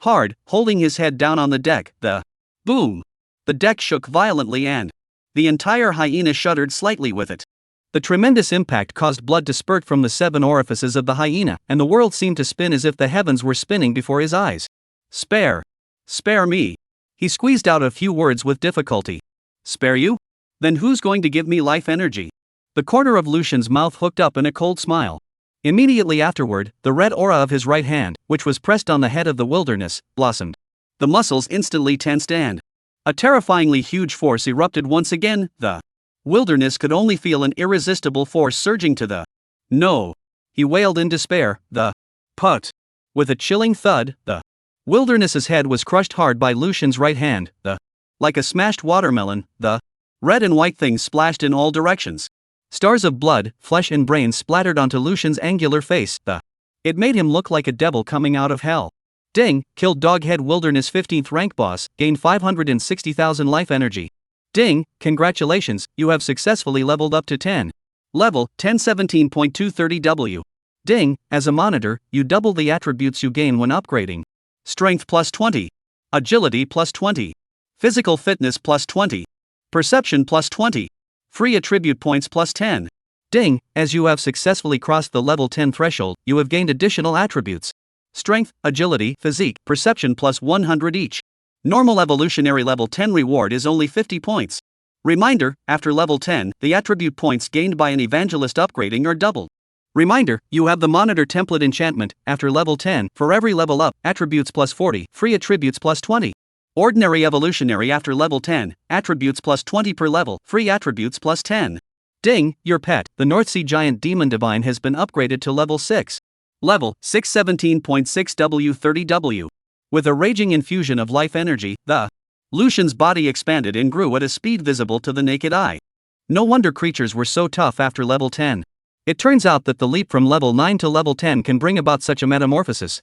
hard, holding his head down on the deck. Boom! The deck shook violently and the entire hyena shuddered slightly with it. The tremendous impact caused blood to spurt from the 7 orifices of the hyena, and the world seemed to spin as if the heavens were spinning before his eyes. Spare. Spare me. He squeezed out a few words with difficulty. Spare you? Then who's going to give me life energy? The corner of Lucian's mouth hooked up in a cold smile. Immediately afterward, the red aura of his right hand, which was pressed on the head of the wilderness, blossomed. The muscles instantly tensed and a terrifyingly huge force erupted once again. The wilderness could only feel an irresistible force surging to the no. He wailed in despair. The put. With a chilling thud, the wilderness's head was crushed hard by Lucian's right hand. Like a smashed watermelon, the red and white things splashed in all directions. Stars of blood, flesh and brains splattered onto Lucian's angular face. It made him look like a devil coming out of hell. Ding, killed Doghead Wilderness 15th rank boss, gained 560,000 life energy. Ding, congratulations, you have successfully leveled up to 10. Level, 1017.230W. Ding, as a monitor, you double the attributes you gain when upgrading. Strength plus 20. Agility plus 20. Physical fitness plus 20. Perception plus 20. Free attribute points plus 10. Ding, as you have successfully crossed the level 10 threshold, you have gained additional attributes. Strength, agility, physique, perception plus 100 each. Normal evolutionary level 10 reward is only 50 points. Reminder, after level 10, the attribute points gained by an evangelist upgrading are doubled. Reminder, you have the monitor template enchantment, after level 10, for every level up, attributes plus 40, free attributes plus 20. Ordinary evolutionary after level 10, attributes plus 20 per level, free attributes plus 10. Ding, your pet, the North Sea Giant Demon Divine has been upgraded to level 6. Level, 617.6W30W. With a raging infusion of life energy, the Lucian's body expanded and grew at a speed visible to the naked eye. No wonder creatures were so tough after level 10. It turns out that the leap from level 9 to level 10 can bring about such a metamorphosis.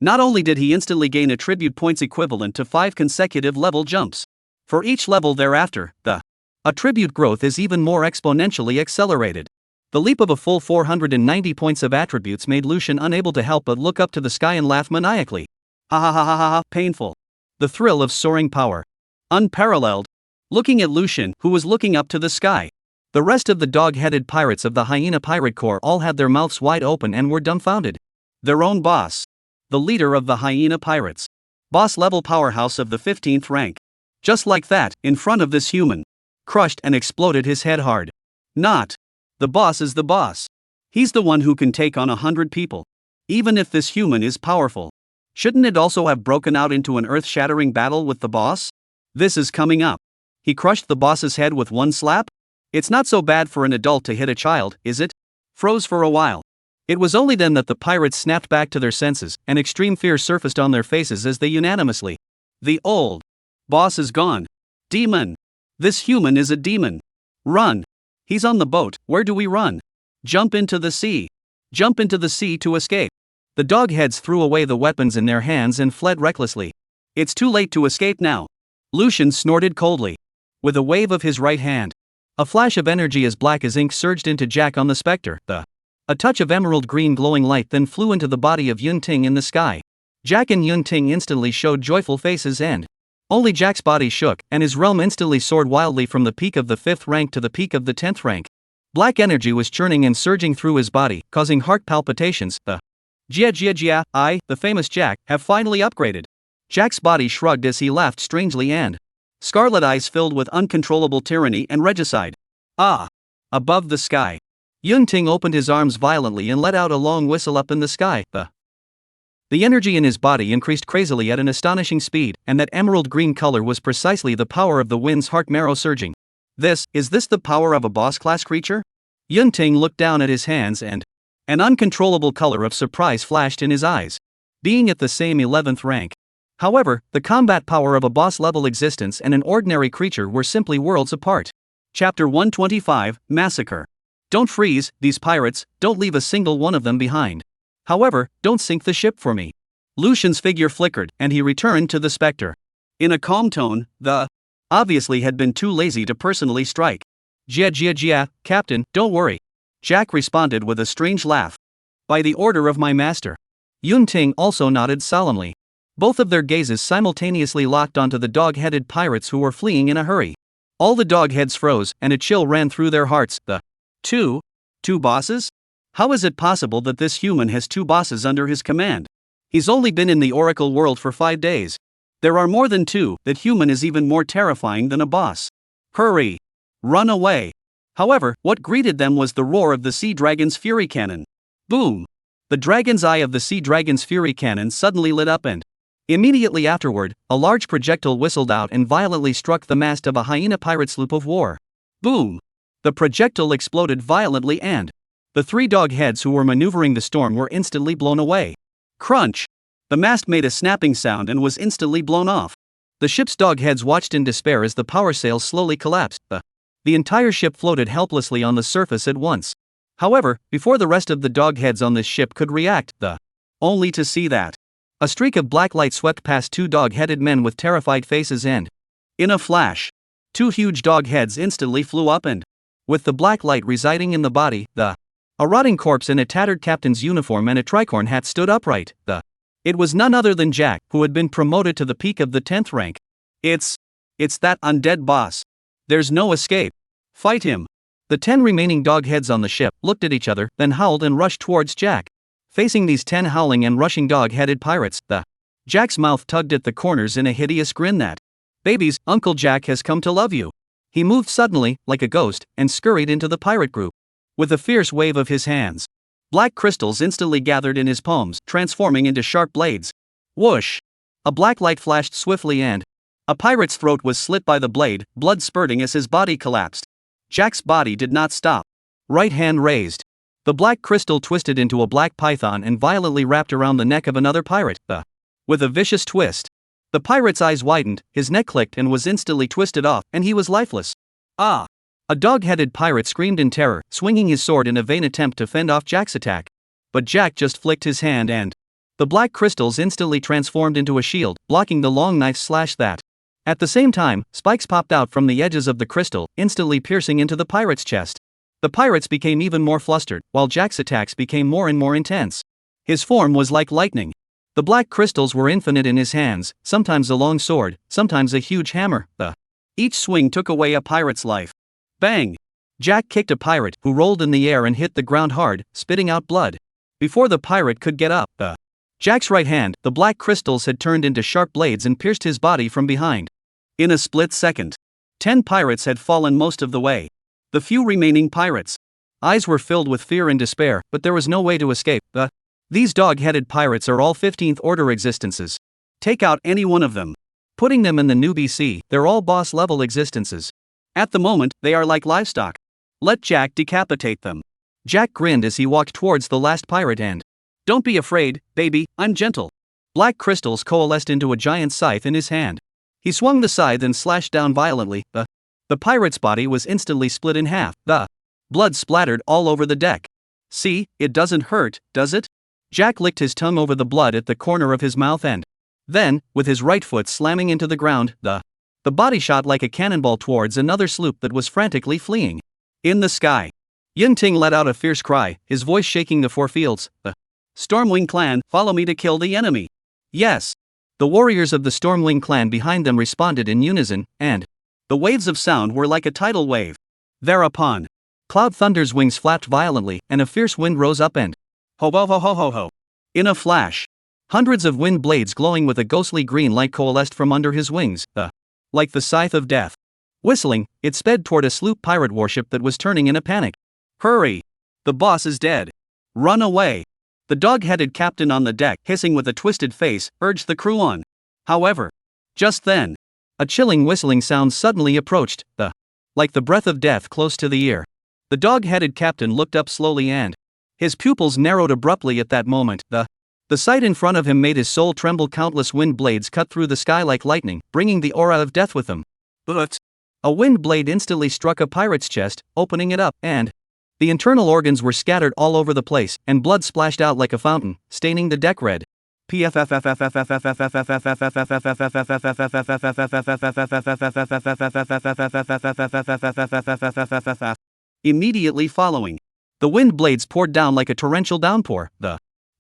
Not only did he instantly gain attribute points equivalent to 5 consecutive level jumps. For each level thereafter, the attribute growth is even more exponentially accelerated. The leap of a full 490 points of attributes made Lucian unable to help but look up to the sky and laugh maniacally. Ha ha ha ha ha ha, painful. The thrill of soaring power. Unparalleled. Looking at Lucian, who was looking up to the sky. The rest of the dog-headed pirates of the Hyena Pirate Corps all had their mouths wide open and were dumbfounded. Their own boss. The leader of the Hyena Pirates. Boss-level powerhouse of the 15th rank. Just like that, in front of this human. Crushed and exploded his head hard. Not. The boss is the boss. He's the one who can take on 100 people. Even if this human is powerful. Shouldn't it also have broken out into an earth-shattering battle with the boss? This is coming up. He crushed the boss's head with one slap? It's not so bad for an adult to hit a child, is it? Froze for a while. It was only then that the pirates snapped back to their senses, and extreme fear surfaced on their faces as they unanimously. The old boss is gone. Demon. This human is a demon. Run. He's on the boat, where do we run? Jump into the sea. Jump into the sea to escape. The dogheads threw away the weapons in their hands and fled recklessly. It's too late to escape now. Lucian snorted coldly. With a wave of his right hand. A flash of energy as black as ink surged into Jack on the specter. A touch of emerald green glowing light then flew into the body of Yun Ting in the sky. Jack and Yun Ting instantly showed joyful faces and only Jack's body shook, and his realm instantly soared wildly from the peak of the 5th rank to the peak of the 10th rank. Black energy was churning and surging through his body, causing heart palpitations. The famous Jack, have finally upgraded. Jack's body shrugged as he laughed strangely and scarlet eyes filled with uncontrollable tyranny and regicide. Above the sky. Yun Ting opened his arms violently and let out a long whistle up in the sky. The energy in his body increased crazily at an astonishing speed, and that emerald green color was precisely the power of the wind's heart marrow surging. Is this the power of a boss-class creature? Yun Ting looked down at his hands and an uncontrollable color of surprise flashed in his eyes. Being at the same 11th rank. However, the combat power of a boss-level existence and an ordinary creature were simply worlds apart. Chapter 125, Massacre. Don't freeze, these pirates, don't leave a single one of them behind. However, don't sink the ship for me. Lucian's figure flickered, and he returned to the specter. In a calm tone, the obviously had been too lazy to personally strike. Jia, Captain, don't worry. Jack responded with a strange laugh. By the order of my master. Yun Ting also nodded solemnly. Both of their gazes simultaneously locked onto the dog-headed pirates who were fleeing in a hurry. All the dog-heads froze, and a chill ran through their hearts. The Two? Two bosses? How is it possible that this human has two bosses under his command? He's only been in the Oracle world for 5 days. There are more than two. That human is even more terrifying than a boss. Hurry! Run away! However, what greeted them was the roar of the sea dragon's fury cannon. Boom! The dragon's eye of the sea dragon's fury cannon suddenly lit up and immediately afterward, a large projectile whistled out and violently struck the mast of a hyena pirate sloop of war. Boom! The projectile exploded violently and the 3 dog heads who were maneuvering the storm were instantly blown away. Crunch! The mast made a snapping sound and was instantly blown off. The ship's dog heads watched in despair as the power sails slowly collapsed. The entire ship floated helplessly on the surface at once. However, before the rest of the dog heads on this ship could react, only to see that a streak of black light swept past 2 dog-headed men with terrified faces and, in a flash, 2 huge dog heads instantly flew up and, with the black light residing in the body, a rotting corpse in a tattered captain's uniform and a tricorn hat stood upright. It was none other than Jack, who had been promoted to the peak of the 10th rank. It's that undead boss. There's no escape. Fight him. The 10 remaining dog heads on the ship looked at each other, then howled and rushed towards Jack. Facing these 10 howling and rushing dog-headed pirates, Jack's mouth tugged at the corners in a hideous grin that, "Babies, Uncle Jack has come to love you." He moved suddenly, like a ghost, and scurried into the pirate group. With a fierce wave of his hands, black crystals instantly gathered in his palms, transforming into sharp blades. Whoosh! A black light flashed swiftly and a pirate's throat was slit by the blade, blood spurting as his body collapsed. Jack's body did not stop. Right hand raised. The black crystal twisted into a black python and violently wrapped around the neck of another pirate. With a vicious twist, the pirate's eyes widened, his neck clicked and was instantly twisted off, and he was lifeless. Ah! A dog-headed pirate screamed in terror, swinging his sword in a vain attempt to fend off Jack's attack. But Jack just flicked his hand and the black crystals instantly transformed into a shield, blocking the long knife slash that. At the same time, spikes popped out from the edges of the crystal, instantly piercing into the pirate's chest. The pirates became even more flustered, while Jack's attacks became more and more intense. His form was like lightning. The black crystals were infinite in his hands, sometimes a long sword, sometimes a huge hammer. Each swing took away a pirate's life. Bang! Jack kicked a pirate, who rolled in the air and hit the ground hard, spitting out blood. Before the pirate could get up, Jack's right hand, the black crystals had turned into sharp blades and pierced his body from behind. In a split second, 10 pirates had fallen most of the way. The few remaining pirates' eyes were filled with fear and despair, but there was no way to escape. These dog-headed pirates are all 15th order existences. Take out any one of them. Putting them in the new BC, they're all boss-level existences. At the moment, they are like livestock. Let Jack decapitate them. Jack grinned as he walked towards the last pirate and, "Don't be afraid, baby, I'm gentle." Black crystals coalesced into a giant scythe in his hand. He swung the scythe and slashed down violently. The pirate's body was instantly split in half. The blood splattered all over the deck. "See, it doesn't hurt, does it?" Jack licked his tongue over the blood at the corner of his mouth and then, with his right foot slamming into the ground, the body shot like a cannonball towards another sloop that was frantically fleeing. In the sky, Yin Ting let out a fierce cry, his voice shaking the 4 fields. "The Stormwing clan, follow me to kill the enemy." Yes. The warriors of the Stormwing clan behind them responded in unison, and the waves of sound were like a tidal wave. Thereupon, Cloud Thunder's wings flapped violently, and a fierce wind rose up and ho ho ho ho ho ho. In a flash, hundreds of wind blades glowing with a ghostly green light coalesced from under his wings, like the scythe of death. Whistling, it sped toward a sloop pirate warship that was turning in a panic. "Hurry! The boss is dead. Run away!" The dog-headed captain on the deck, hissing with a twisted face, urged the crew on. However, just then, a chilling whistling sound suddenly approached, like the breath of death close to the ear. The dog-headed captain looked up slowly and his pupils narrowed abruptly at that moment. The sight in front of him made his soul tremble. Countless wind blades cut through the sky like lightning, bringing the aura of death with them. But a wind blade instantly struck a pirate's chest, opening it up, and the internal organs were scattered all over the place, and blood splashed out like a fountain, staining the deck red. Immediately following, the wind blades poured down like a torrential downpour.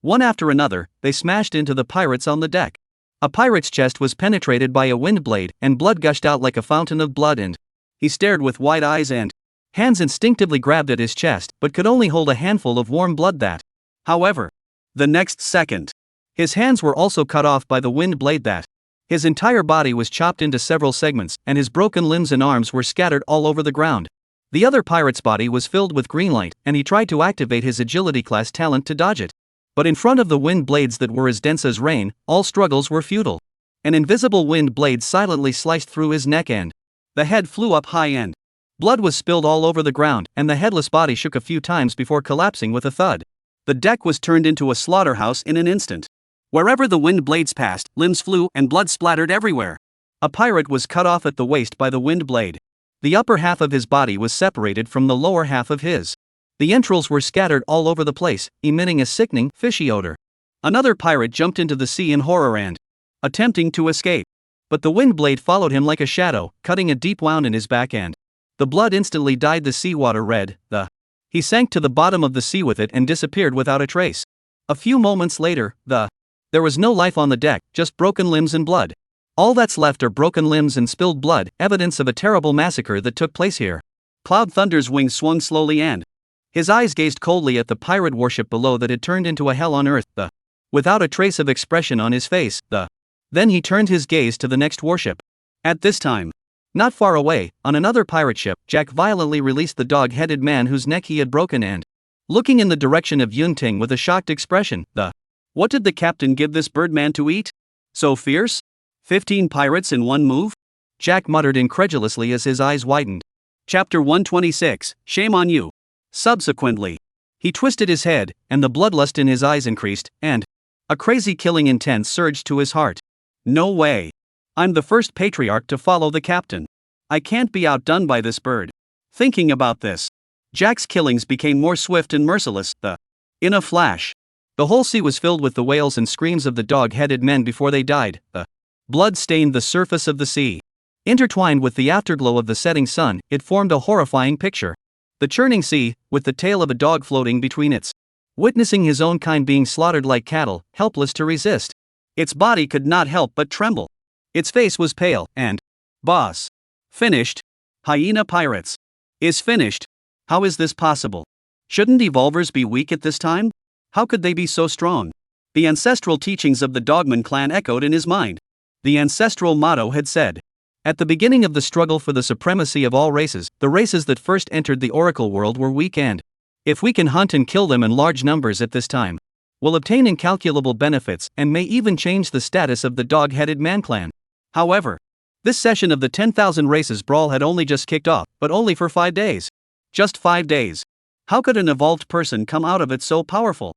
One after another, they smashed into the pirates on the deck. A pirate's chest was penetrated by a wind blade, and blood gushed out like a fountain of blood, and he stared with wide eyes and Hands instinctively grabbed at his chest, but could only hold a handful of warm blood that. However, the next second, his hands were also cut off by the wind blade that. His entire body was chopped into several segments, and his broken limbs and arms were scattered all over the ground. The other pirate's body was filled with green light, and he tried to activate his agility class talent to dodge it. But in front of the wind blades that were as dense as rain, all struggles were futile. An invisible wind blade silently sliced through his neck and the head flew up high and blood was spilled all over the ground, and the headless body shook a few times before collapsing with a thud. The deck was turned into a slaughterhouse in an instant. Wherever the wind blades passed, limbs flew and blood splattered everywhere. A pirate was cut off at the waist by the wind blade. The upper half of his body was separated from the lower half of his. The entrails were scattered all over the place, emitting a sickening, fishy odor. Another pirate jumped into the sea in horror and attempting to escape. But the wind blade followed him like a shadow, cutting a deep wound in his back and the blood instantly dyed the seawater red. He sank to the bottom of the sea with it and disappeared without a trace. A few moments later, there was no life on the deck, just broken limbs and blood. All that's left are broken limbs and spilled blood, evidence of a terrible massacre that took place here. Cloud Thunder's wings swung slowly and his eyes gazed coldly at the pirate warship below that had turned into a hell on earth, without a trace of expression on his face. Then he turned his gaze to the next warship. At this time, not far away, on another pirate ship, Jack violently released the dog-headed man whose neck he had broken and, looking in the direction of Yunting with a shocked expression, what did the captain give this birdman to eat? So fierce? 15 pirates in one move? Jack muttered incredulously as his eyes widened. Chapter 126, Shame on You. Subsequently, he twisted his head, and the bloodlust in his eyes increased, and a crazy killing intent surged to his heart. No way. I'm the first patriarch to follow the captain. I can't be outdone by this bird. Thinking about this, Jack's killings became more swift and merciless. In a flash, the whole sea was filled with the wails and screams of the dog-headed men before they died. Blood stained the surface of the sea. Intertwined with the afterglow of the setting sun, it formed a horrifying picture. The churning sea, with the tail of a dog floating between its, witnessing his own kind being slaughtered like cattle, helpless to resist. Its body could not help but tremble. Its face was pale, and boss. Finished? Hyena pirates. Is finished? How is this possible? Shouldn't evolvers be weak at this time? How could they be so strong? The ancestral teachings of the Dogman clan echoed in his mind. The ancestral motto had said, at the beginning of the struggle for the supremacy of all races, the races that first entered the oracle world were weak and, if we can hunt and kill them in large numbers at this time, will obtain incalculable benefits and may even change the status of the dog-headed man clan. However, this session of the 10,000 races brawl had only just kicked off, but only for 5 days. Just 5 days. How could an evolved person come out of it so powerful?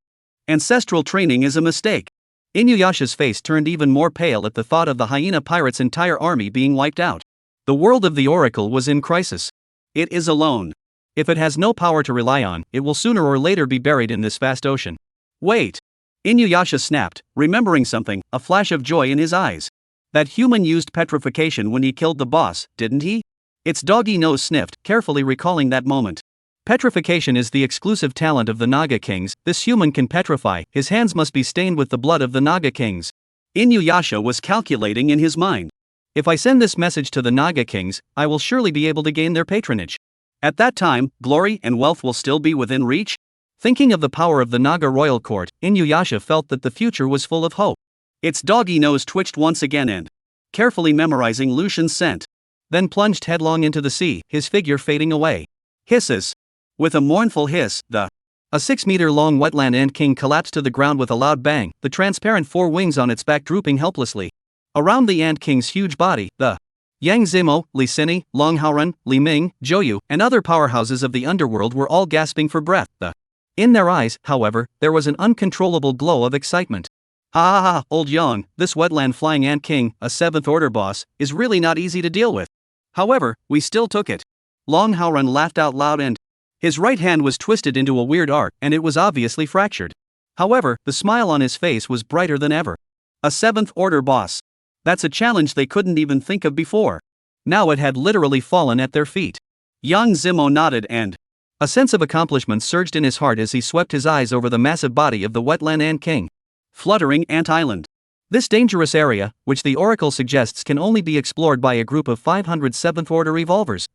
Ancestral training is a mistake. Inuyasha's face turned even more pale at the thought of the hyena pirates' entire army being wiped out. The world of the oracle was in crisis. It is alone. If it has no power to rely on, it will sooner or later be buried in this vast ocean. Wait! Inuyasha snapped, remembering something, a flash of joy in his eyes. That human used petrification when he killed the boss, didn't he? Its doggy nose sniffed, carefully recalling that moment. Petrification is the exclusive talent of the Naga Kings. This human can petrify, his hands must be stained with the blood of the Naga Kings. Inuyasha was calculating in his mind. If I send this message to the Naga Kings, I will surely be able to gain their patronage. At that time, glory and wealth will still be within reach? Thinking of the power of the Naga royal court, Inuyasha felt that the future was full of hope. Its doggy nose twitched once again and, carefully memorizing Lucian's scent, then plunged headlong into the sea, his figure fading away. Hisses. With a mournful hiss, a 6-meter-long wetland ant king collapsed to the ground with a loud bang, the transparent 4 wings on its back drooping helplessly. Around the ant king's huge body, the Yang Zimo, Li Sini, Long Haoran, Li Ming, Zhouyu, and other powerhouses of the underworld were all gasping for breath. In their eyes, however, there was an uncontrollable glow of excitement. Ha ha ha, old Yang, this wetland flying ant king, a 7th order boss, is really not easy to deal with. However, we still took it. Long Haoran laughed out loud and his right hand was twisted into a weird arc and it was obviously fractured. However, the smile on his face was brighter than ever. A 7th order boss. That's a challenge they couldn't even think of before. Now it had literally fallen at their feet. Yang Zimo nodded and a sense of accomplishment surged in his heart as he swept his eyes over the massive body of the wetland ant king. Fluttering Ant Island. This dangerous area, which the Oracle suggests can only be explored by a group of 500 7th order evolvers,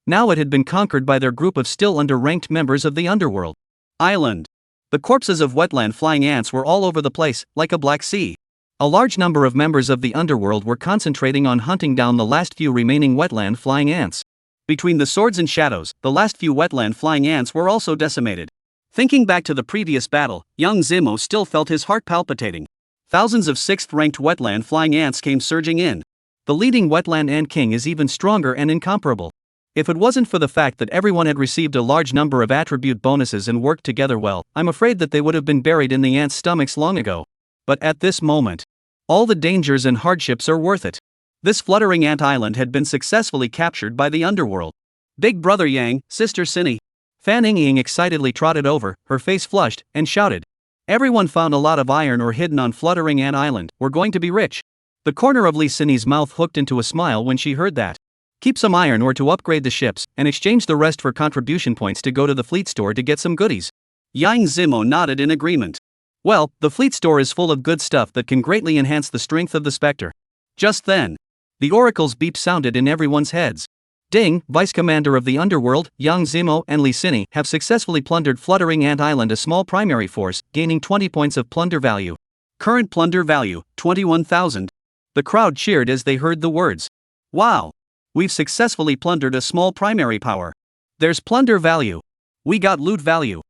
Now it had been conquered by their group of still underranked members of the underworld. Island. The corpses of wetland flying ants were all over the place, like a black sea. A large number of members of the underworld were concentrating on hunting down the last few remaining wetland flying ants. Between the swords and shadows, the last few wetland flying ants were also decimated. Thinking back to the previous battle, young Zemo still felt his heart palpitating. Thousands of 6th-ranked wetland flying ants came surging in. The leading wetland ant king is even stronger and incomparable. If it wasn't for the fact that everyone had received a large number of attribute bonuses and worked together well, I'm afraid that they would have been buried in the ants' stomachs long ago. But at this moment, all the dangers and hardships are worth it. This fluttering ant island had been successfully captured by the underworld. Big brother Yang, sister Cindy. Fan Ying excitedly trotted over, her face flushed, and shouted. Everyone found a lot of iron ore hidden on fluttering ant island, we're going to be rich. The corner of Li Cindy's mouth hooked into a smile when she heard that. Keep some iron ore to upgrade the ships, and exchange the rest for contribution points to go to the fleet store to get some goodies. Yang Zemo nodded in agreement. Well, the fleet store is full of good stuff that can greatly enhance the strength of the Spectre. Just then, the oracle's beep sounded in everyone's heads. Ding, Vice Commander of the Underworld, Yang Zemo and Li Cindy have successfully plundered Fluttering Ant Island, a small primary force, gaining 20 points of plunder value. Current plunder value, 21,000. The crowd cheered as they heard the words. Wow! We've successfully plundered a small primary power. There's plunder value. We got loot value.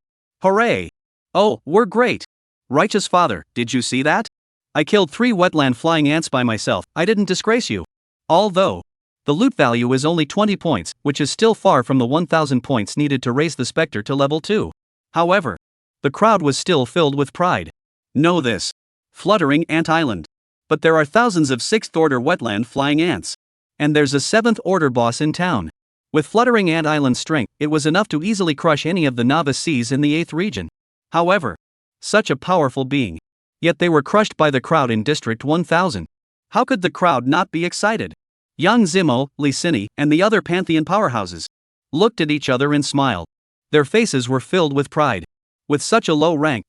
Hooray! Oh, we're great! Righteous Father, did you see that? I killed 3 wetland flying ants by myself, I didn't disgrace you. Although, the loot value is only 20 points, which is still far from the 1,000 points needed to raise the Spectre to level 2. However, the crowd was still filled with pride. Know this. Fluttering Ant Island. But there are thousands of 6th order wetland flying ants. And there's a 7th order boss in town. With Fluttering Ant Island's strength, it was enough to easily crush any of the novice seas in the 8th region. However, such a powerful being. Yet they were crushed by the crowd in District 1000. How could the crowd not be excited? Yang Zemo, Li Cindy, and the other Pantheon powerhouses looked at each other and smiled. Their faces were filled with pride. With such a low rank,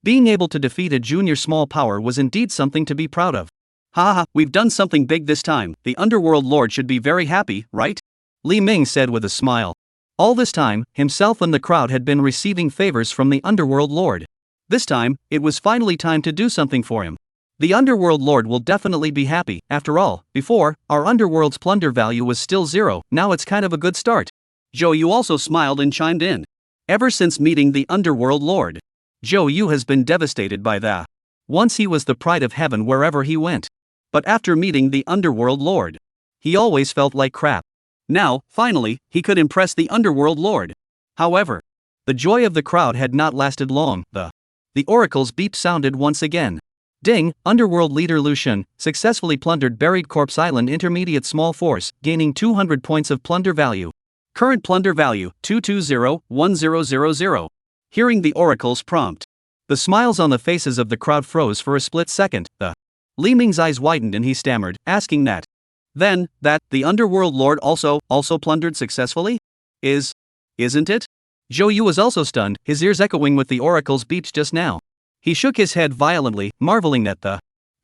being able to defeat a junior small power was indeed something to be proud of. Haha, we've done something big this time, the Underworld Lord should be very happy, right? Li Ming said with a smile. All this time, himself and the crowd had been receiving favors from the Underworld Lord. This time, it was finally time to do something for him. The Underworld Lord will definitely be happy. After all, before, our Underworld's plunder value was still 0, now it's kind of a good start. Zhou Yu also smiled and chimed in. Ever since meeting the Underworld Lord, Zhou Yu has been devastated by that. Once he was the pride of heaven wherever he went. But after meeting the Underworld Lord, he always felt like crap. Now, finally, he could impress the Underworld Lord. However, the joy of the crowd had not lasted long. The oracle's beep sounded once again. Ding, Underworld leader Lucian, successfully plundered Buried Corpse Island Intermediate Small Force, gaining 200 points of plunder value. Current plunder value, 220-1000. Hearing the oracle's prompt, the smiles on the faces of the crowd froze for a split second. Li Ming's eyes widened and he stammered, asking that. Then, the Underworld Lord also plundered successfully? Isn't it? Zhou Yu was also stunned, his ears echoing with the oracle's beeps just now. He shook his head violently, marveling that the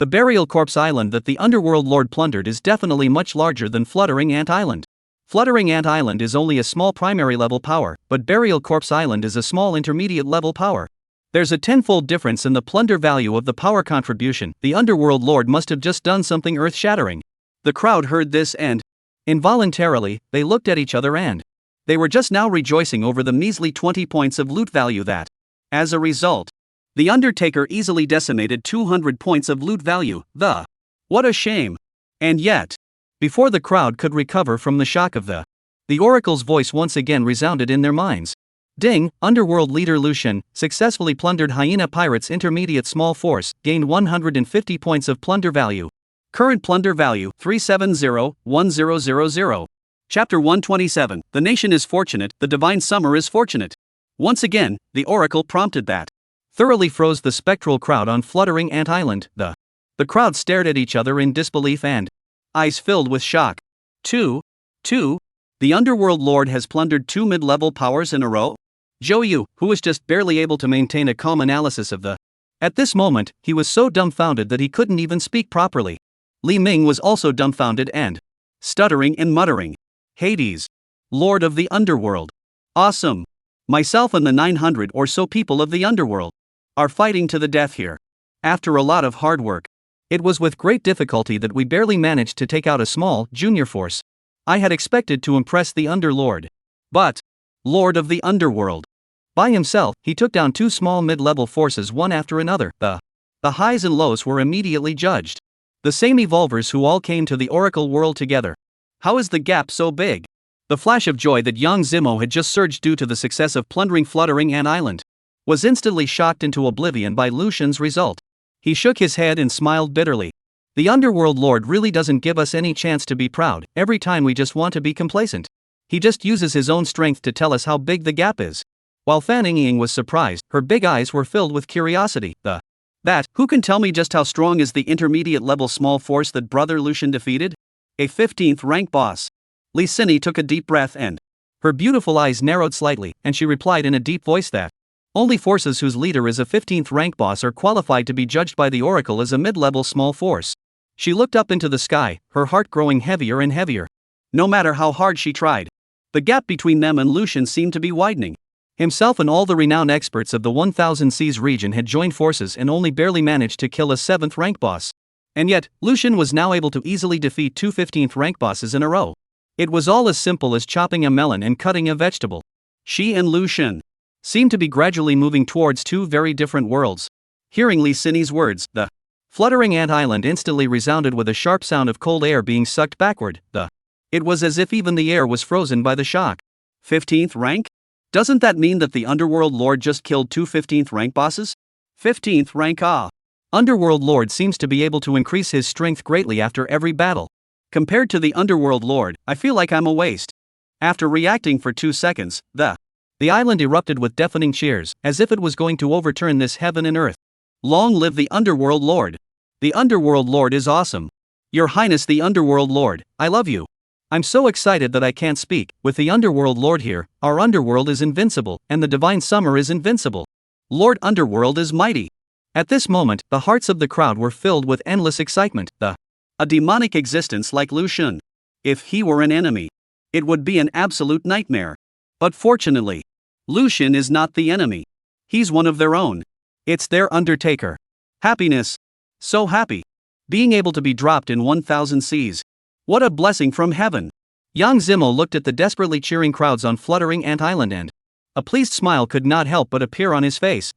Burial Corpse Island that the Underworld Lord plundered is definitely much larger than Fluttering Ant Island. Fluttering Ant Island is only a small primary level power, but Burial Corpse Island is a small intermediate level power. There's a tenfold difference in the plunder value of the power contribution. The Underworld Lord must have just done something earth-shattering. The crowd heard this and, involuntarily, they looked at each other and they were just now rejoicing over the measly 20 points of loot value that, as a result, the Undertaker easily decimated 200 points of loot value. What a shame. And yet, before the crowd could recover from the shock of the oracle's voice once again resounded in their minds. Ding, Underworld leader Lucian, successfully plundered Hyena Pirates Intermediate Small Force, gained 150 points of plunder value. Current plunder value, 370-1000. Chapter 127, The Nation is Fortunate, the Divine Summer is Fortunate. Once again, the oracle prompted that. Thoroughly froze the spectral crowd on Fluttering Ant Island. The crowd stared at each other in disbelief and eyes filled with shock. The Underworld Lord has plundered 2 mid-level powers in a row? Zhou Yu, who was just barely able to maintain a calm analysis of At this moment, he was so dumbfounded that he couldn't even speak properly. Li Ming was also dumbfounded and stuttering and muttering. Hades. Lord of the Underworld. Awesome. Myself and the 900 or so people of the underworld are fighting to the death here. After a lot of hard work, it was with great difficulty that we barely managed to take out a small, junior force. I had expected to impress the Underlord. But, Lord of the Underworld. By himself, he took down 2 small mid-level forces one after another. The highs and lows were immediately judged. The same evolvers who all came to the Oracle world together. How is the gap so big? The flash of joy that young Zemo had just surged due to the success of plundering Fluttering Ant Island was instantly shocked into oblivion by Lucian's result. He shook his head and smiled bitterly. The Underworld Lord really doesn't give us any chance to be proud every time we just want to be complacent. He just uses his own strength to tell us how big the gap is. While Fan Ying was surprised, her big eyes were filled with curiosity. Who can tell me just how strong is the intermediate level small force that Brother Lucian defeated? A 15th rank boss. Lee Sin took a deep breath and her beautiful eyes narrowed slightly, and she replied in a deep voice that only forces whose leader is a 15th rank boss are qualified to be judged by the Oracle as a mid-level small force. She looked up into the sky, her heart growing heavier and heavier. No matter how hard she tried, the gap between them and Lucian seemed to be widening. Himself and all the renowned experts of the 1000 Seas region had joined forces and only barely managed to kill a 7th rank boss. And yet, Lucian was now able to easily defeat 2 15th rank bosses in a row. It was all as simple as chopping a melon and cutting a vegetable. She and Lucian seemed to be gradually moving towards 2 very different worlds. Hearing Lee Sin's words, the Fluttering Ant Island instantly resounded with a sharp sound of cold air being sucked backward. It was as if even the air was frozen by the shock. 15th rank? Doesn't that mean that the Underworld Lord just killed 2 15th rank bosses? 15th rank Underworld Lord seems to be able to increase his strength greatly after every battle. Compared to the Underworld Lord, I feel like I'm a waste. After reacting for 2 seconds, the island erupted with deafening cheers, as if it was going to overturn this heaven and earth. Long live the Underworld Lord. The Underworld Lord is awesome. Your Highness the Underworld Lord, I love you. I'm so excited that I can't speak. With the Underworld Lord here, our underworld is invincible, and the Divine Summer is invincible. Lord Underworld is mighty. At this moment, the hearts of the crowd were filled with endless excitement. A demonic existence like Lucian. If he were an enemy, it would be an absolute nightmare. But fortunately, Lucian is not the enemy. He's one of their own. It's their Undertaker. Happiness. So happy. Being able to be dropped in 1000 seas. What a blessing from heaven. Young Zemo looked at the desperately cheering crowds on Fluttering Ant Island and a pleased smile could not help but appear on his face,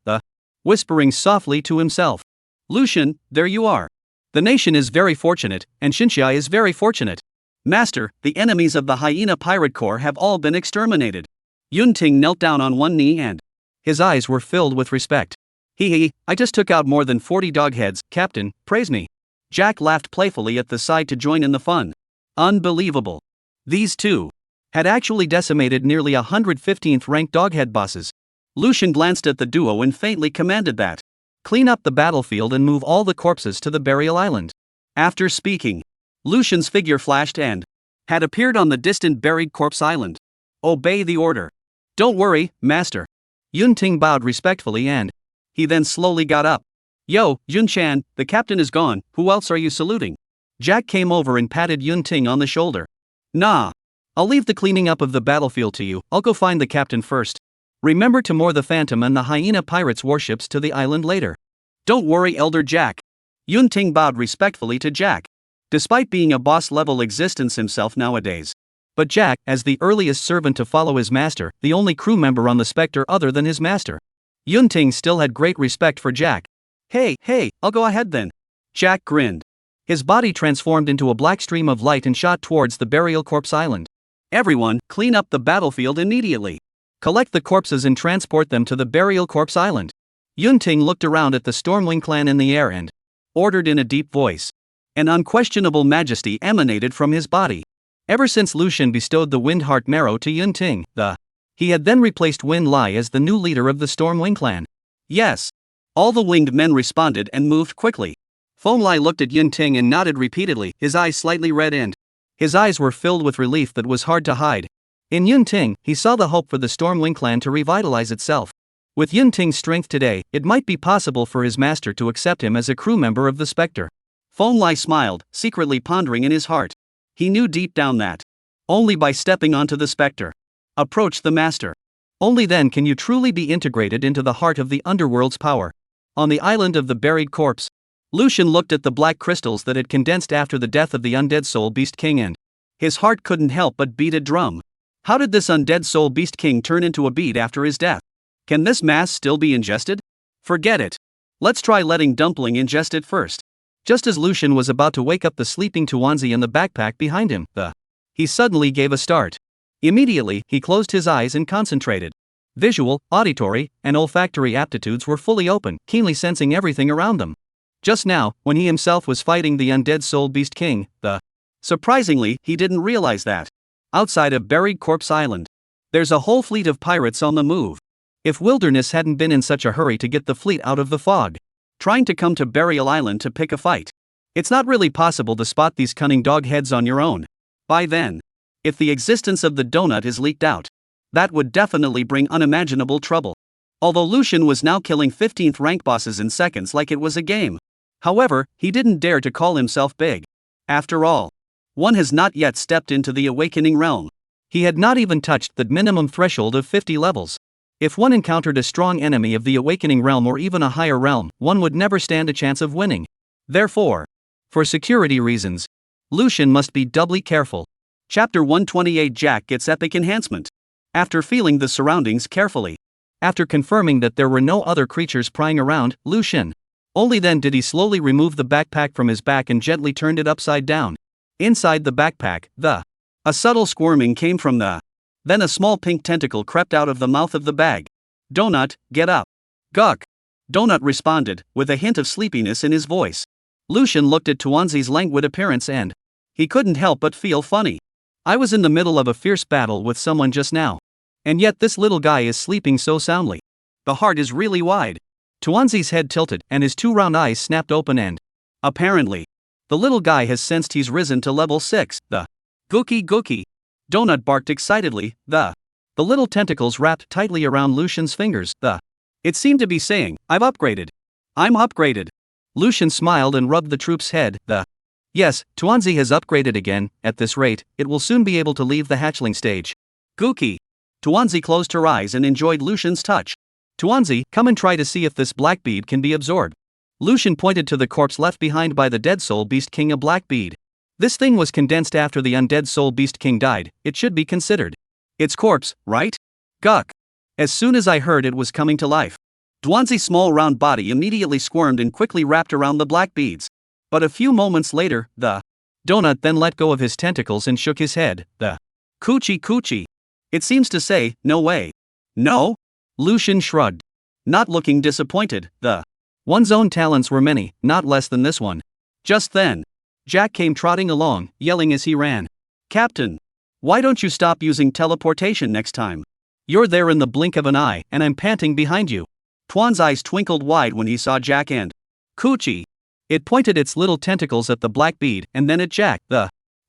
whispering softly to himself. Lucian, there you are. The nation is very fortunate, and Xinxia is very fortunate. Master, the enemies of the Hyena Pirate Corps have all been exterminated. Yunting knelt down on one knee and his eyes were filled with respect. I just took out more than 40 dogheads, Captain, praise me. Jack laughed playfully at the side to join in the fun. Unbelievable. These two had actually decimated nearly 115th ranked doghead bosses. Lucian glanced at the duo and faintly commanded that clean up the battlefield and move all the corpses to the burial island. After speaking, Lucian's figure flashed and had appeared on the distant buried corpse island. Obey the order. Don't worry, Master. Yunting bowed respectfully and he then slowly got up. Yo, Yunchan, the captain is gone, who else are you saluting? Jack came over and patted Yunting on the shoulder. Nah. I'll leave the cleaning up of the battlefield to you, I'll go find the captain first. Remember to moor the Phantom and the Hyena Pirates warships to the island later. Don't worry, Elder Jack. Yunting bowed respectfully to Jack. Despite being a boss-level existence himself nowadays. But Jack, as the earliest servant to follow his master, the only crew member on the Spectre other than his master. Yunting still had great respect for Jack. Hey, I'll go ahead then. Jack grinned. His body transformed into a black stream of light and shot towards the burial corpse island. Everyone, clean up the battlefield immediately. Collect the corpses and transport them to the burial corpse island. Yunting looked around at the Stormwing clan in the air and ordered in a deep voice. An unquestionable majesty emanated from his body. Ever since Lucian bestowed the Wind Heart Marrow to Yunting, he had then replaced Wind Lai as the new leader of the Stormwing clan. Yes. All the winged men responded and moved quickly. Foam Lai looked at Yunting and nodded repeatedly, his eyes slightly red and his eyes were filled with relief that was hard to hide. In Yunting, he saw the hope for the Stormwing clan to revitalize itself. With Yunting's strength today, it might be possible for his master to accept him as a crew member of the Spectre. Foam Lai smiled, secretly pondering in his heart. He knew deep down that Only by stepping onto the specter. Approach the master. Only then can you truly be integrated into the heart of the underworld's power. On the island of the buried corpse, Lucian looked at the black crystals that had condensed after the death of the undead soul beast king, and his heart couldn't help but beat a drum. How did this undead soul beast king turn into a bead after his death? Can this mass still be ingested? Forget it. Let's try letting Dumpling ingest it first. Just as Lucian was about to wake up the sleeping Tuanzi in the backpack behind him, he suddenly gave a start. Immediately, he closed his eyes and concentrated. Visual, auditory, and olfactory aptitudes were fully open, keenly sensing everything around them. Just now, when he himself was fighting the undead soul beast king, surprisingly, he didn't realize that. Outside of Buried Corpse Island, there's a whole fleet of pirates on the move. If Wilderness hadn't been in such a hurry to get the fleet out of the fog, trying to come to Burial Island to pick a fight, it's not really possible to spot these cunning dog heads on your own. By then, if the existence of the donut is leaked out, that would definitely bring unimaginable trouble. Although Lucian was now killing 15th rank bosses in seconds like it was a game. However, he didn't dare to call himself big. After all, one has not yet stepped into the awakening realm. He had not even touched the minimum threshold of 50 levels. If one encountered a strong enemy of the awakening realm or even a higher realm, one would never stand a chance of winning. Therefore, for security reasons, Lucian must be doubly careful. Chapter 128 Jack gets epic enhancement. After feeling the surroundings carefully, after confirming that there were no other creatures prying around, Lucian, only then did he slowly remove the backpack from his back and gently turned it upside down. Inside the backpack, a subtle squirming came from then a small pink tentacle crept out of the mouth of the bag. Donut, get up. Guk. Donut responded, with a hint of sleepiness in his voice. Lucian looked at Tuanzi's languid appearance and he couldn't help but feel funny. I was in the middle of a fierce battle with someone just now. And yet this little guy is sleeping so soundly. The heart is really wide. Tuanzi's head tilted and his two round eyes snapped open and apparently, the little guy has sensed he's risen to level 6. Gookie gookie. Donut barked excitedly, the little tentacles wrapped tightly around Lucian's fingers, it seemed to be saying, I've upgraded. I'm upgraded. Lucian smiled and rubbed the troop's head, yes, Tuanzi has upgraded again. At this rate, it will soon be able to leave the hatchling stage. Gookie. Tuanzi closed her eyes and enjoyed Lucian's touch. Tuanzi, come and try to see if this black bead can be absorbed. Lucian pointed to the corpse left behind by the dead soul beast king, a black bead. This thing was condensed after the undead soul beast king died. It should be considered its corpse, right? Guk. As soon as I heard it was coming to life, Tuanzi's small round body immediately squirmed and quickly wrapped around the black beads. But a few moments later, the donut then let go of his tentacles and shook his head. Coochie coochie. It seems to say, no way. No? Lucian shrugged. Not looking disappointed, one's own talents were many, not less than this one. Just then, Jack came trotting along, yelling as he ran. Captain, why don't you stop using teleportation next time? You're there in the blink of an eye, and I'm panting behind you. Tuan's eyes twinkled wide when he saw Jack and Coochie. It pointed its little tentacles at the black bead, and then at Jack.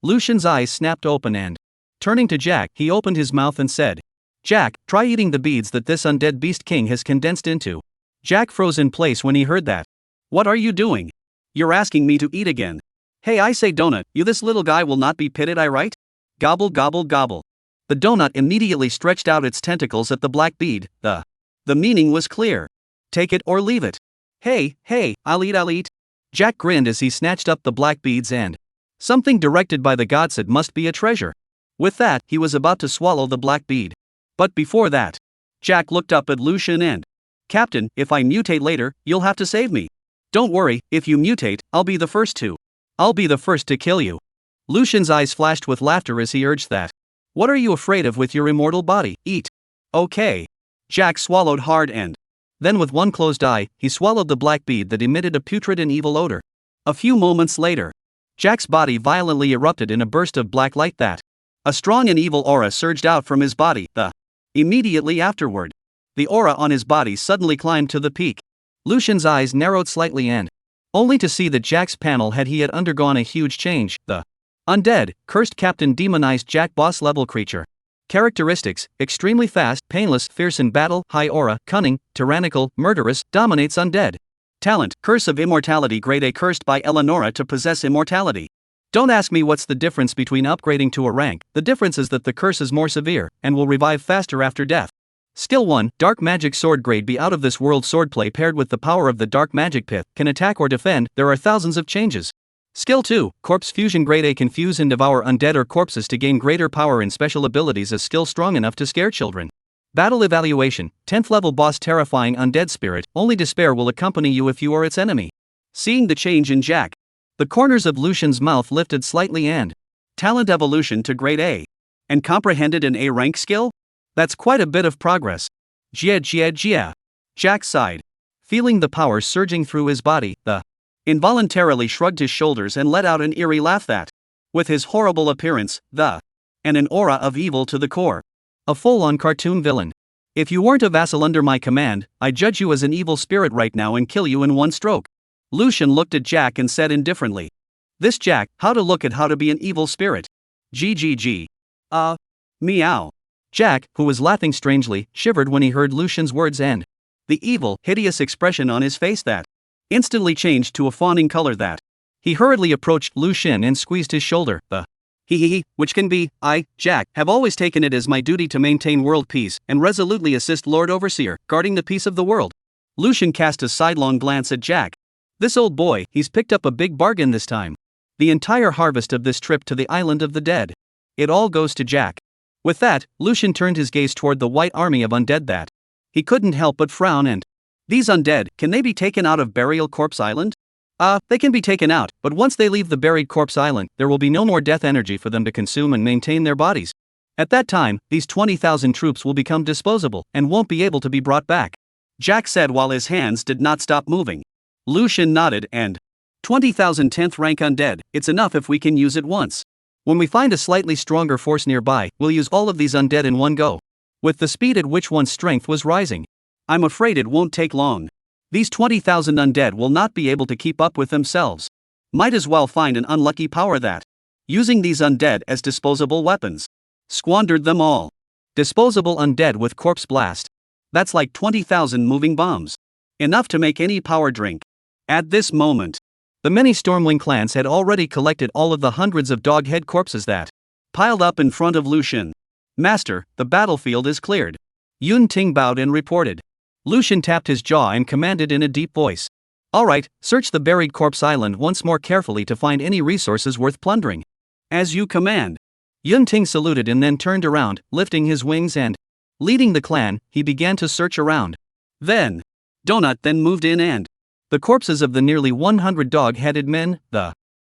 Lucian's eyes snapped open and, turning to Jack, he opened his mouth and said, Jack, try eating the beads that this undead beast king has condensed into. Jack froze in place when he heard that. What are you doing? You're asking me to eat again. Hey, I say donut, you this little guy will not be pitted, I right? Gobble gobble gobble. The donut immediately stretched out its tentacles at the black bead. The meaning was clear. Take it or leave it. Hey, I'll eat. Jack grinned as he snatched up the black beads and something directed by the god said must be a treasure. With that, he was about to swallow the black bead. But before that, Jack looked up at Lucian and, Captain, if I mutate later, you'll have to save me. Don't worry, if you mutate, I'll be the first to. I'll be the first to kill you. Lucian's eyes flashed with laughter as he urged that. What are you afraid of with your immortal body? Eat. Okay. Jack swallowed hard and then with one closed eye, he swallowed the black bead that emitted a putrid and evil odor. A few moments later, Jack's body violently erupted in a burst of black light that a strong and evil aura surged out from his body. Immediately afterward, the aura on his body suddenly climbed to the peak. Lucian's eyes narrowed slightly and only to see that Jack's panel had undergone a huge change. The undead, cursed captain demonized Jack boss level creature. Characteristics: extremely fast, painless, fierce in battle, high aura, cunning, tyrannical, murderous, dominates undead. Talent: curse of immortality, grade A, cursed by Eleonora to possess immortality. Don't ask me what's the difference between upgrading to a rank. The difference is that the curse is more severe and will revive faster after death. Skill 1, Dark Magic Sword Grade B. Out of this world swordplay paired with the power of the Dark Magic Pith can attack or defend. There are thousands of changes. Skill 2, Corpse Fusion Grade A. Confuse and devour undead or corpses to gain greater power and special abilities. A skill strong enough to scare children. Battle Evaluation, 10th level boss Terrifying Undead Spirit. Only despair will accompany you if you are its enemy. Seeing the change in Jack, the corners of Lucian's mouth lifted slightly and talent evolution to grade A. And comprehended an A rank skill? That's quite a bit of progress. Jia. Jack sighed. Feeling the power surging through his body, the involuntarily shrugged his shoulders and let out an eerie laugh that, with his horrible appearance, and an aura of evil to the core. A full-on cartoon villain. If you weren't a vassal under my command, I'd judge you as an evil spirit right now and kill you in one stroke. Lucian looked at Jack and said indifferently. This Jack, how to look at how to be an evil spirit. GGG. Meow. Jack, who was laughing strangely, shivered when he heard Lucian's words and the evil, hideous expression on his face that instantly changed to a fawning color that. He hurriedly approached Lucian and squeezed his shoulder. Which can be, I, Jack, have always taken it as my duty to maintain world peace and resolutely assist Lord Overseer, guarding the peace of the world. Lucian cast a sidelong glance at Jack. This old boy, he's picked up a big bargain this time. The entire harvest of this trip to the island of the dead. It all goes to Jack. With that, Lucian turned his gaze toward the white army of undead that he couldn't help but frown and. These undead, can they be taken out of Burial Corpse Island? They can be taken out, but once they leave the Buried Corpse Island, there will be no more death energy for them to consume and maintain their bodies. At that time, these 20,000 troops will become disposable and won't be able to be brought back. Jack said while his hands did not stop moving. Lucian nodded and 20,000 10th rank undead, it's enough if we can use it once. When we find a slightly stronger force nearby, we'll use all of these undead in one go. With the speed at which one's strength was rising. I'm afraid it won't take long. These 20,000 undead will not be able to keep up with themselves. Might as well find an unlucky power that, using these undead as disposable weapons, squandered them all. Disposable undead with corpse blast. That's like 20,000 moving bombs. Enough to make any power drink. At this moment, the many Stormwing clans had already collected all of the hundreds of dog-head corpses that piled up in front of Lucian. Master, the battlefield is cleared. Yun Ting bowed and reported. Lucian tapped his jaw and commanded in a deep voice. All right, search the Buried Corpse Island once more carefully to find any resources worth plundering. As you command. Yun Ting saluted and then turned around, lifting his wings and, leading the clan, he began to search around. Then, Donut then moved in and the corpses of the nearly 100 dog-headed men,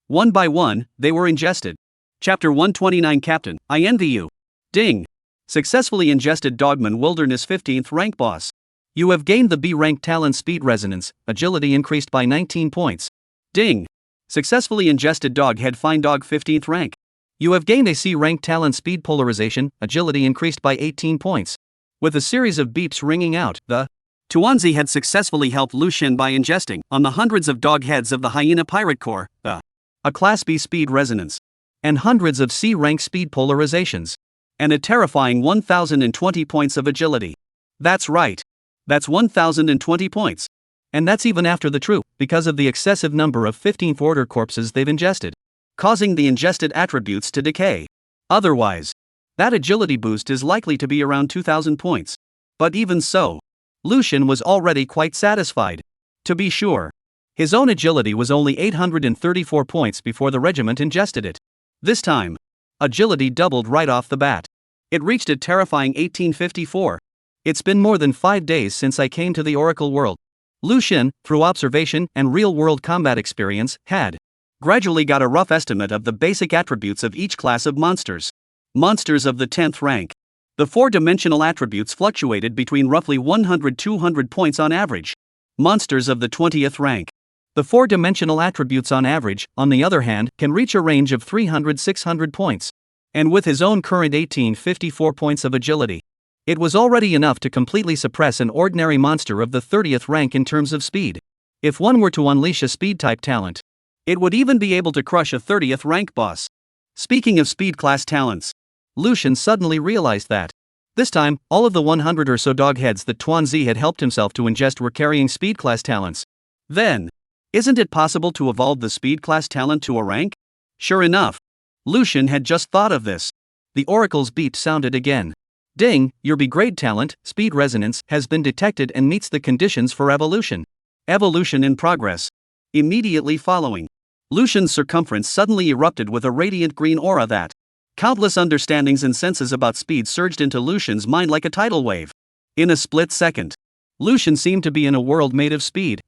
one by one, they were ingested. Chapter 129 Captain, I envy you. Ding. Successfully ingested Dogman Wilderness 15th rank boss. You have gained the B rank talent speed resonance, agility increased by 19 points. Ding. Successfully ingested Doghead Fine Dog 15th rank. You have gained a C rank talent speed polarization, agility increased by 18 points. With a series of beeps ringing out, the Tuanzi had successfully helped Lucian by ingesting, on the hundreds of dog heads of the Hyena Pirate Corps, a Class B speed resonance, and hundreds of C rank speed polarizations, and a terrifying 1,020 points of agility. That's right. That's 1,020 points. And that's even after the troop, because of the excessive number of 15th order corpses they've ingested, causing the ingested attributes to decay. Otherwise, that agility boost is likely to be around 2,000 points. But even so, Lucian was already quite satisfied. To be sure, his own agility was only 834 points before the regiment ingested it. This time, agility doubled right off the bat. It reached a terrifying 1854. It's been more than 5 days since I came to the Oracle world. Lucian, through observation and real-world combat experience, had gradually got a rough estimate of the basic attributes of each class of monsters. Monsters of the 10th rank. The 4-dimensional attributes fluctuated between roughly 100-200 points on average. Monsters of the 20th rank. The 4-dimensional attributes on average, on the other hand, can reach a range of 300-600 points. And with his own current 1854 points of agility, it was already enough to completely suppress an ordinary monster of the 30th rank in terms of speed. If one were to unleash a speed-type talent, it would even be able to crush a 30th rank boss. Speaking of speed class talents, Lucian suddenly realized that this time, all of the 100 or so dogheads that Tuanzi had helped himself to ingest were carrying speed class talents. Then, isn't it possible to evolve the speed class talent to a rank? Sure enough, Lucian had just thought of this. The oracle's beep sounded again. Ding, your B-grade talent, speed resonance, has been detected and meets the conditions for evolution. Evolution in progress. Immediately following, Lucian's circumference suddenly erupted with a radiant green aura that countless understandings and senses about speed surged into Lucian's mind like a tidal wave. In a split second, Lucian seemed to be in a world made of speed.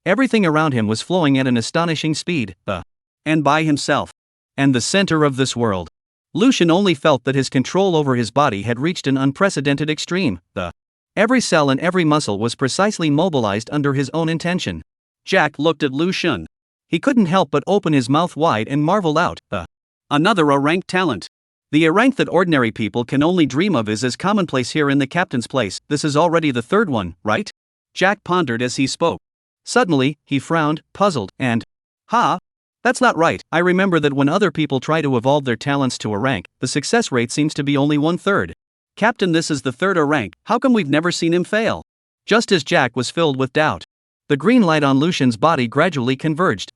Everything around him was flowing at an astonishing speed. And by himself. And the center of this world. Lucian only felt that his control over his body had reached an unprecedented extreme. Every cell and every muscle was precisely mobilized under his own intention. Jack looked at Lucian. He couldn't help but open his mouth wide and marveled out. Another A-rank talent. The A-rank that ordinary people can only dream of is as commonplace here in the captain's place. This is already the third one, right? Jack pondered as he spoke. Suddenly, he frowned, puzzled, and, that's not right. I remember that when other people try to evolve their talents to a rank, the success rate seems to be only 1/3. Captain, this is the third A-rank, how come we've never seen him fail? Just as Jack was filled with doubt, the green light on Lucian's body gradually converged.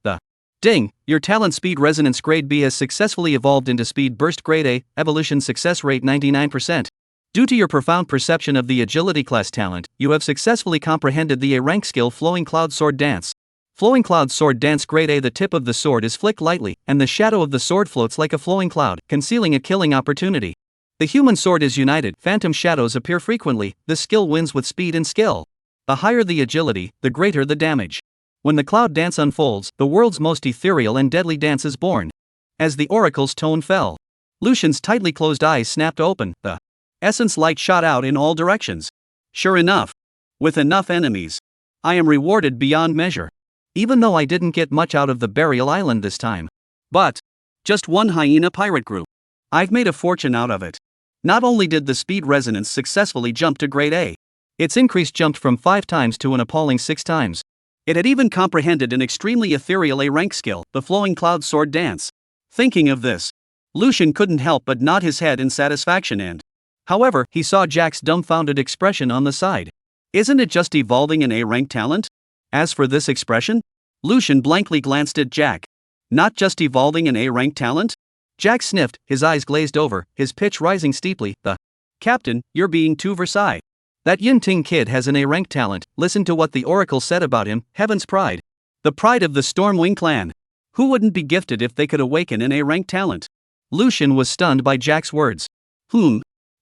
Ding, your talent speed resonance grade B has successfully evolved into speed burst grade A, evolution success rate 99%. Due to your profound perception of the agility class talent, you have successfully comprehended the A-rank skill Flowing Cloud Sword Dance. Flowing Cloud Sword Dance grade A. The tip of the sword is flicked lightly, and the shadow of the sword floats like a flowing cloud, concealing a killing opportunity. The human sword is united, phantom shadows appear frequently, this skill wins with speed and skill. The higher the agility, the greater the damage. When the cloud dance unfolds, the world's most ethereal and deadly dance is born. As the oracle's tone fell, Lucian's tightly closed eyes snapped open, the essence light shot out in all directions. Sure enough, with enough enemies, I am rewarded beyond measure. Even though I didn't get much out of the burial island this time. But just one hyena pirate group. I've made a fortune out of it. Not only did the speed resonance successfully jump to grade A, its increase jumped from 5 times to an appalling 6 times. It had even comprehended an extremely ethereal A-rank skill, the Flowing Cloud Sword Dance. Thinking of this, Lucian couldn't help but nod his head in satisfaction and, however, he saw Jack's dumbfounded expression on the side. Isn't it just evolving an A-rank talent? As for this expression, Lucian blankly glanced at Jack. Not just evolving an A-rank talent? Jack sniffed, his eyes glazed over, his pitch rising steeply. Captain, you're being too Versailles. That Yin-Ting kid has an A-rank talent, listen to what the oracle said about him, heaven's pride. The pride of the Stormwing clan. Who wouldn't be gifted if they could awaken an A-rank talent? Lucian was stunned by Jack's words.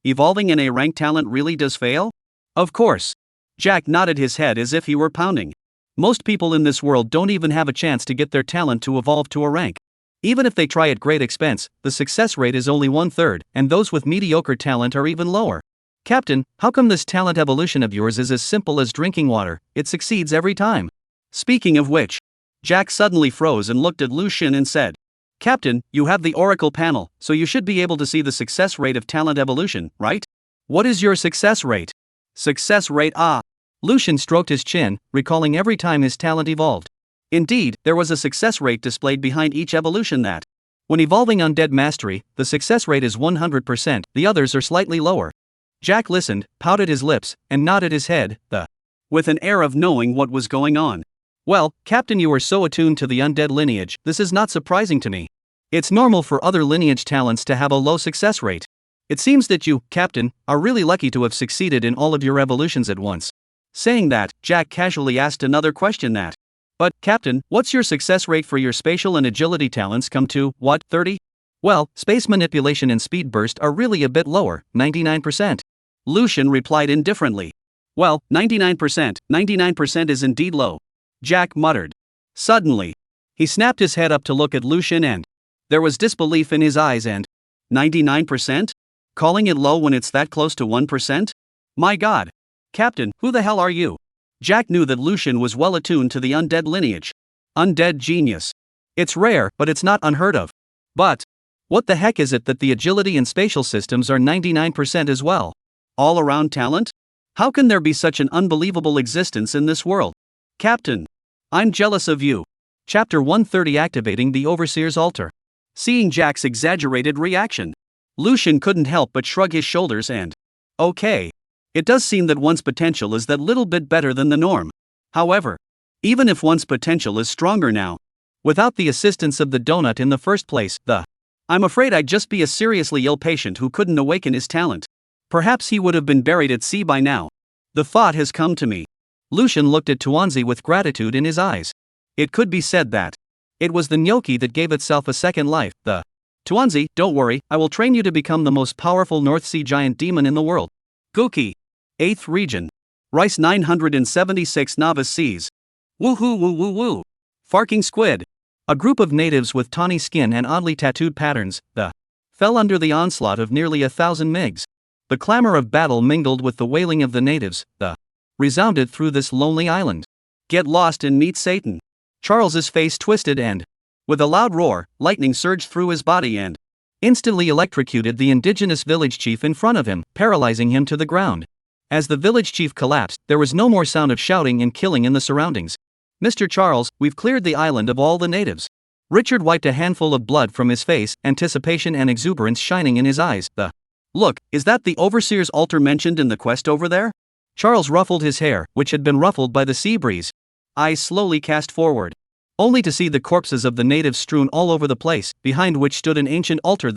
Evolving an A-rank talent really does fail? Of course. Jack nodded his head as if he were pounding. Most people in this world don't even have a chance to get their talent to evolve to a rank. Even if they try at great expense, the success rate is only 1/3, and those with mediocre talent are even lower. Captain, how come this talent evolution of yours is as simple as drinking water? It succeeds every time. Speaking of which, Jack suddenly froze and looked at Lucian and said, Captain, you have the oracle panel, so you should be able to see the success rate of talent evolution, right? What is your success rate? Success rate, Lucian stroked his chin, recalling every time his talent evolved. Indeed, there was a success rate displayed behind each evolution that, when evolving Undead Mastery, the success rate is 100%, the others are slightly lower. Jack listened, pouted his lips, and nodded his head, with an air of knowing what was going on. Well, Captain, you are so attuned to the undead lineage, this is not surprising to me. It's normal for other lineage talents to have a low success rate. It seems that you, Captain, are really lucky to have succeeded in all of your evolutions at once. Saying that, Jack casually asked another question that, but, Captain, what's your success rate for your spatial and agility talents come to, 30? Well, space manipulation and speed burst are really a bit lower, 99%. Lucian replied indifferently. Well, 99% is indeed low. Jack muttered. Suddenly, he snapped his head up to look at Lucian and there was disbelief in his eyes and 99%? Calling it low when it's that close to 1%? My God. Captain, who the hell are you? Jack knew that Lucian was well attuned to the undead lineage. Undead genius. It's rare, but it's not unheard of. But what the heck is it that the agility and spatial systems are 99% as well? All around talent? How can there be such an unbelievable existence in this world? Captain, I'm jealous of you. Chapter 130 Activating the Overseer's Altar. Seeing Jack's exaggerated reaction, Lucian couldn't help but shrug his shoulders and, okay. It does seem that one's potential is that little bit better than the norm. However, even if one's potential is stronger now, Without the assistance of the donut in the first place, I'm afraid I'd just be a seriously ill patient who couldn't awaken his talent. Perhaps he would have been buried at sea by now. The thought has come to me. Lucian looked at Tuanzi with gratitude in his eyes. It could be said that it was the gnocchi that gave itself a second life. Tuanzi, don't worry, I will train you to become the most powerful North Sea giant demon in the world. Guki. 8th Region. Rice 976 Novice Seas. Woohoo woo woo woo. Farking squid. A group of natives with tawny skin and oddly tattooed patterns, fell under the onslaught of nearly 1,000 MiGs. The clamor of battle mingled with the wailing of the natives, resounded through this lonely island. Get lost and meet Satan. Charles's face twisted and, with a loud roar, lightning surged through his body and instantly electrocuted the indigenous village chief in front of him, paralyzing him to the ground. As the village chief collapsed, there was no more sound of shouting and killing in the surroundings. Mr. Charles, we've cleared the island of all the natives. Richard wiped a handful of blood from his face, anticipation and exuberance shining in his eyes. Look, is that the overseer's altar mentioned in the quest over there? Charles ruffled his hair, which had been ruffled by the sea breeze. Eyes slowly cast forward, only to see the corpses of the natives strewn all over the place, behind which stood an ancient altar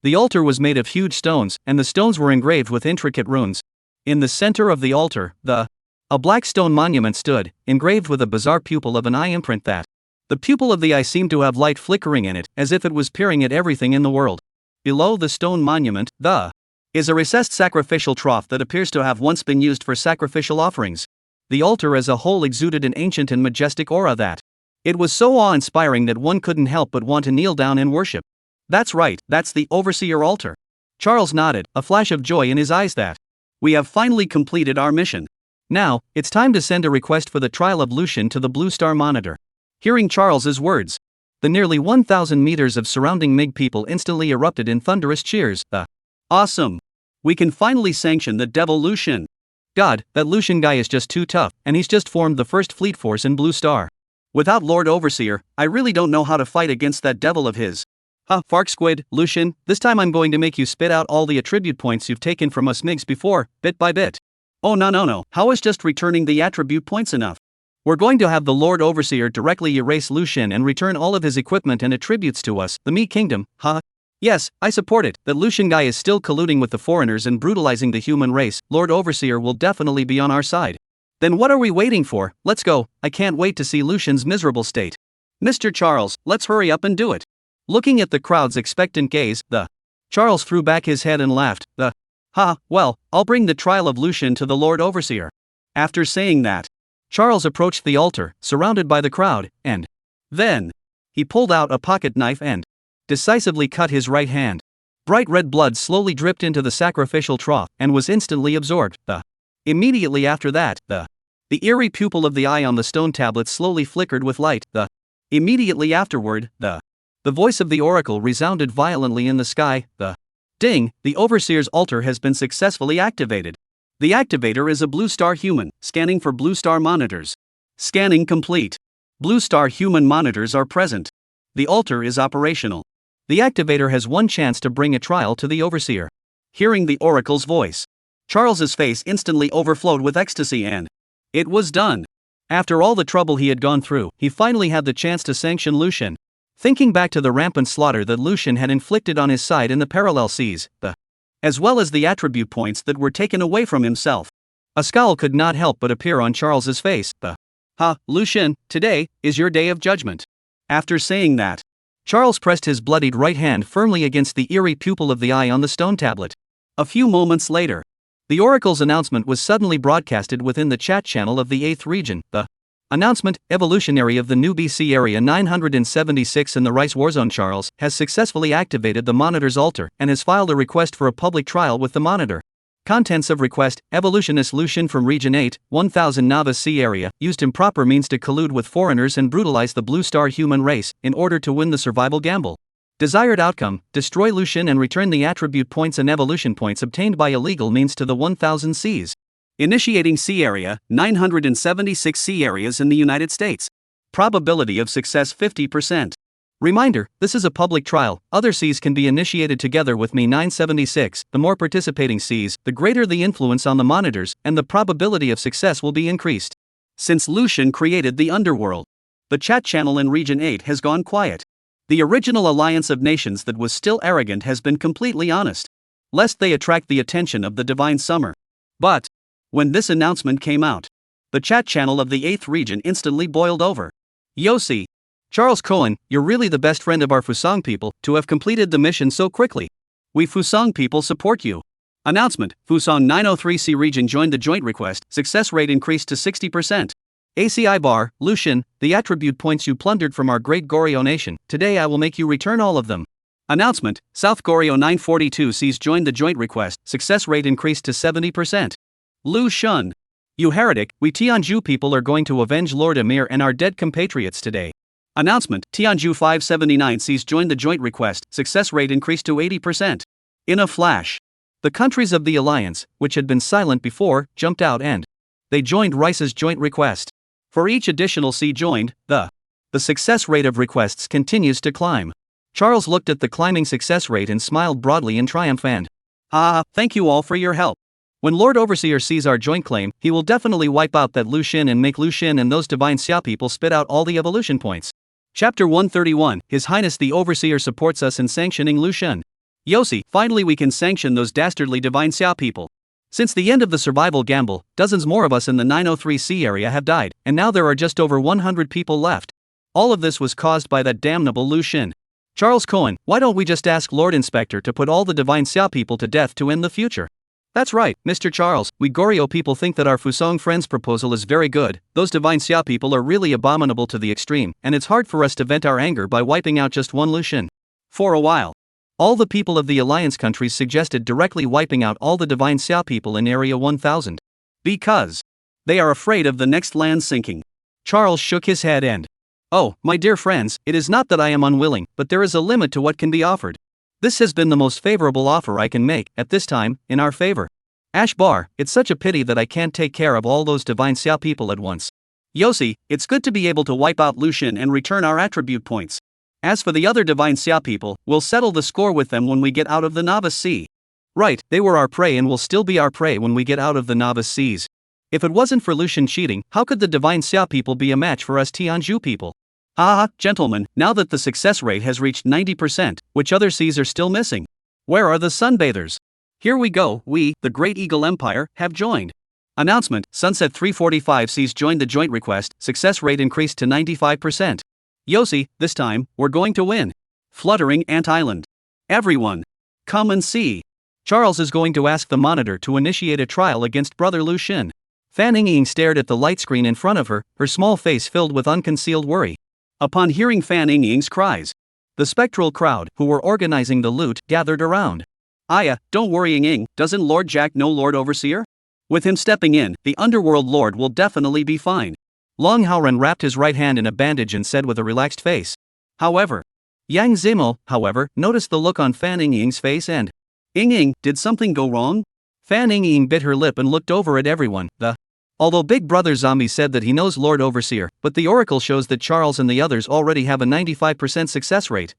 the altar was made of huge stones, and the stones were engraved with intricate runes. In the center of the altar, a black stone monument stood, engraved with a bizarre pupil of an eye imprint the pupil of the eye seemed to have light flickering in it, as if it was peering at everything in the world. Below the stone monument, is a recessed sacrificial trough that appears to have once been used for sacrificial offerings. The altar as a whole exuded an ancient and majestic aura it was so awe-inspiring that one couldn't help but want to kneel down and worship. That's right, that's the overseer altar. Charles nodded, a flash of joy in his eyes we have finally completed our mission. Now, it's time to send a request for the trial of Lucian to the Blue Star Monitor. Hearing Charles's words, the nearly 1,000 meters of surrounding MiG people instantly erupted in thunderous cheers. Awesome! We can finally sanction the devil Lucian. God, that Lucian guy is just too tough, and he's just formed the first fleet force in Blue Star. Without Lord Overseer, I really don't know how to fight against that devil of his. Fark squid, Lucian, this time I'm going to make you spit out all the attribute points you've taken from us MiGs before, bit by bit. Oh no, how is just returning the attribute points enough? We're going to have the Lord Overseer directly erase Lucian and return all of his equipment and attributes to us, the Mi Kingdom, Yes, I support it. That Lucian guy is still colluding with the foreigners and brutalizing the human race. Lord Overseer will definitely be on our side. Then what are we waiting for? Let's go. I can't wait to see Lucian's miserable state. Mr. Charles, let's hurry up and do it. Looking at the crowd's expectant gaze, Charles threw back his head and laughed. Well, I'll bring the trial of Lucian to the Lord Overseer. After saying that, Charles approached the altar, surrounded by the crowd, and then he pulled out a pocket knife and decisively cut his right hand. Bright red blood slowly dripped into the sacrificial trough and was instantly absorbed. Immediately after that, the eerie pupil of the eye on the stone tablet slowly flickered with light. Immediately afterward, the voice of the oracle resounded violently in the sky. Ding, the Overseer's altar has been successfully activated. The activator is a Blue Star human, scanning for Blue Star monitors. Scanning complete. Blue Star human monitors are present. The altar is operational. The activator has one chance to bring a trial to the Overseer. Hearing the oracle's voice, Charles's face instantly overflowed with ecstasy and it was done. After all the trouble he had gone through, he finally had the chance to sanction Lucian. Thinking back to the rampant slaughter that Lucian had inflicted on his side in the parallel seas, as well as the attribute points that were taken away from himself, a scowl could not help but appear on Charles's face. Lucian, today is your day of judgment. After saying that, Charles pressed his bloodied right hand firmly against the eerie pupil of the eye on the stone tablet. A few moments later, the oracle's announcement was suddenly broadcasted within the chat channel of the 8th region. The announcement, evolutionary of the new BC Area 976 in the Rice Warzone. Charles has successfully activated the Monitor's altar and has filed a request for a public trial with the Monitor. Contents of request: evolutionist Lucian from Region 8, 1000 Novice Sea Area, used improper means to collude with foreigners and brutalize the Blue Star human race, in order to win the survival gamble. Desired outcome: destroy Lucian and return the attribute points and evolution points obtained by illegal means to the 1000 seas. Initiating Sea Area, 976 sea areas in the United States. Probability of success 50%. Reminder, this is a public trial. Other seas can be initiated together with me 976. The more participating seas, the greater the influence on the monitors, and the probability of success will be increased. Since Lucian created the underworld, The chat channel in Region 8 has gone quiet. The original alliance of nations that was still arrogant has been completely honest, lest they attract the attention of the divine summer. But when this announcement came out, the chat channel of the 8th region instantly boiled over. Yossi, Charles Cohen, you're really the best friend of our Fusang people to have completed the mission so quickly. We Fusang people support you. Announcement: Fusang 903C region joined the joint request, success rate increased to 60%. ACI bar, Lucian, the attribute points you plundered from our great Goryeo nation, today I will make you return all of them. Announcement: South Goryeo 942C's joined the joint request, success rate increased to 70%. Lu Shun, you heretic, we Tianju people are going to avenge Lord Emir and our dead compatriots today. Announcement: Tianju 579C's joined the joint request, success rate increased to 80%. In a flash, the countries of the alliance, which had been silent before, jumped out and they joined Rice's joint request. For each additional C joined, the success rate of requests continues to climb. Charles looked at the climbing success rate and smiled broadly in triumph and, thank you all for your help. When Lord Overseer sees our joint claim, he will definitely wipe out that Lu Xun and make Lu Xun and those divine Xia people spit out all the evolution points. Chapter 131, His Highness the Overseer supports us in sanctioning Lu Xun. Yossi, finally we can sanction those dastardly divine Xia people. Since the end of the survival gamble, dozens more of us in the 903C area have died, and now there are just over 100 people left. All of this was caused by that damnable Lu Xun. Charles Cohen, why don't we just ask Lord Inspector to put all the divine Xia people to death to end the future? That's right, Mr. Charles, we Goryeo people think that our Fusang friends' proposal is very good. Those divine Xia people are really abominable to the extreme, and it's hard for us to vent our anger by wiping out just one Lu Xun. For a while, all the people of the alliance countries suggested directly wiping out all the divine Xia people in Area 1000. Because they are afraid of the next land sinking. Charles shook his head and, oh, my dear friends, it is not that I am unwilling, but there is a limit to what can be offered. This has been the most favorable offer I can make, at this time, in our favor. Ash Bar, it's such a pity that I can't take care of all those divine Xia people at once. Yossi, it's good to be able to wipe out Lu Xun and return our attribute points. As for the other divine Xia people, we'll settle the score with them when we get out of the novice sea. Right, they were our prey and will still be our prey when we get out of the novice seas. If it wasn't for Lu Xun cheating, how could the divine Xia people be a match for us Tianju people? Gentlemen, now that the success rate has reached 90%, which other seas are still missing? Where are the sunbathers? Here we go, we, the Great Eagle Empire, have joined. Announcement: Sunset 345 seas joined the joint request, success rate increased to 95%. Yossi, this time, we're going to win. Fluttering Ant Island. Everyone, come and see. Charles is going to ask the monitor to initiate a trial against Brother Lu Xun. Fan Ying stared at the light screen in front of her, her small face filled with unconcealed worry. Upon hearing Fan Ying's cries, the spectral crowd, who were organizing the loot, gathered around. Aya, don't worry Ying, doesn't Lord Jack know Lord Overseer? With him stepping in, the Underworld Lord will definitely be fine. Long Haoren wrapped his right hand in a bandage and said with a relaxed face. However, Yang Zimo, noticed the look on Fan Ying's face and, Ying, did something go wrong? Fan Ying bit her lip and looked over at everyone. Although Big Brother Zombie said that he knows Lord Overseer, but the oracle shows that Charles and the others already have a 95% success rate.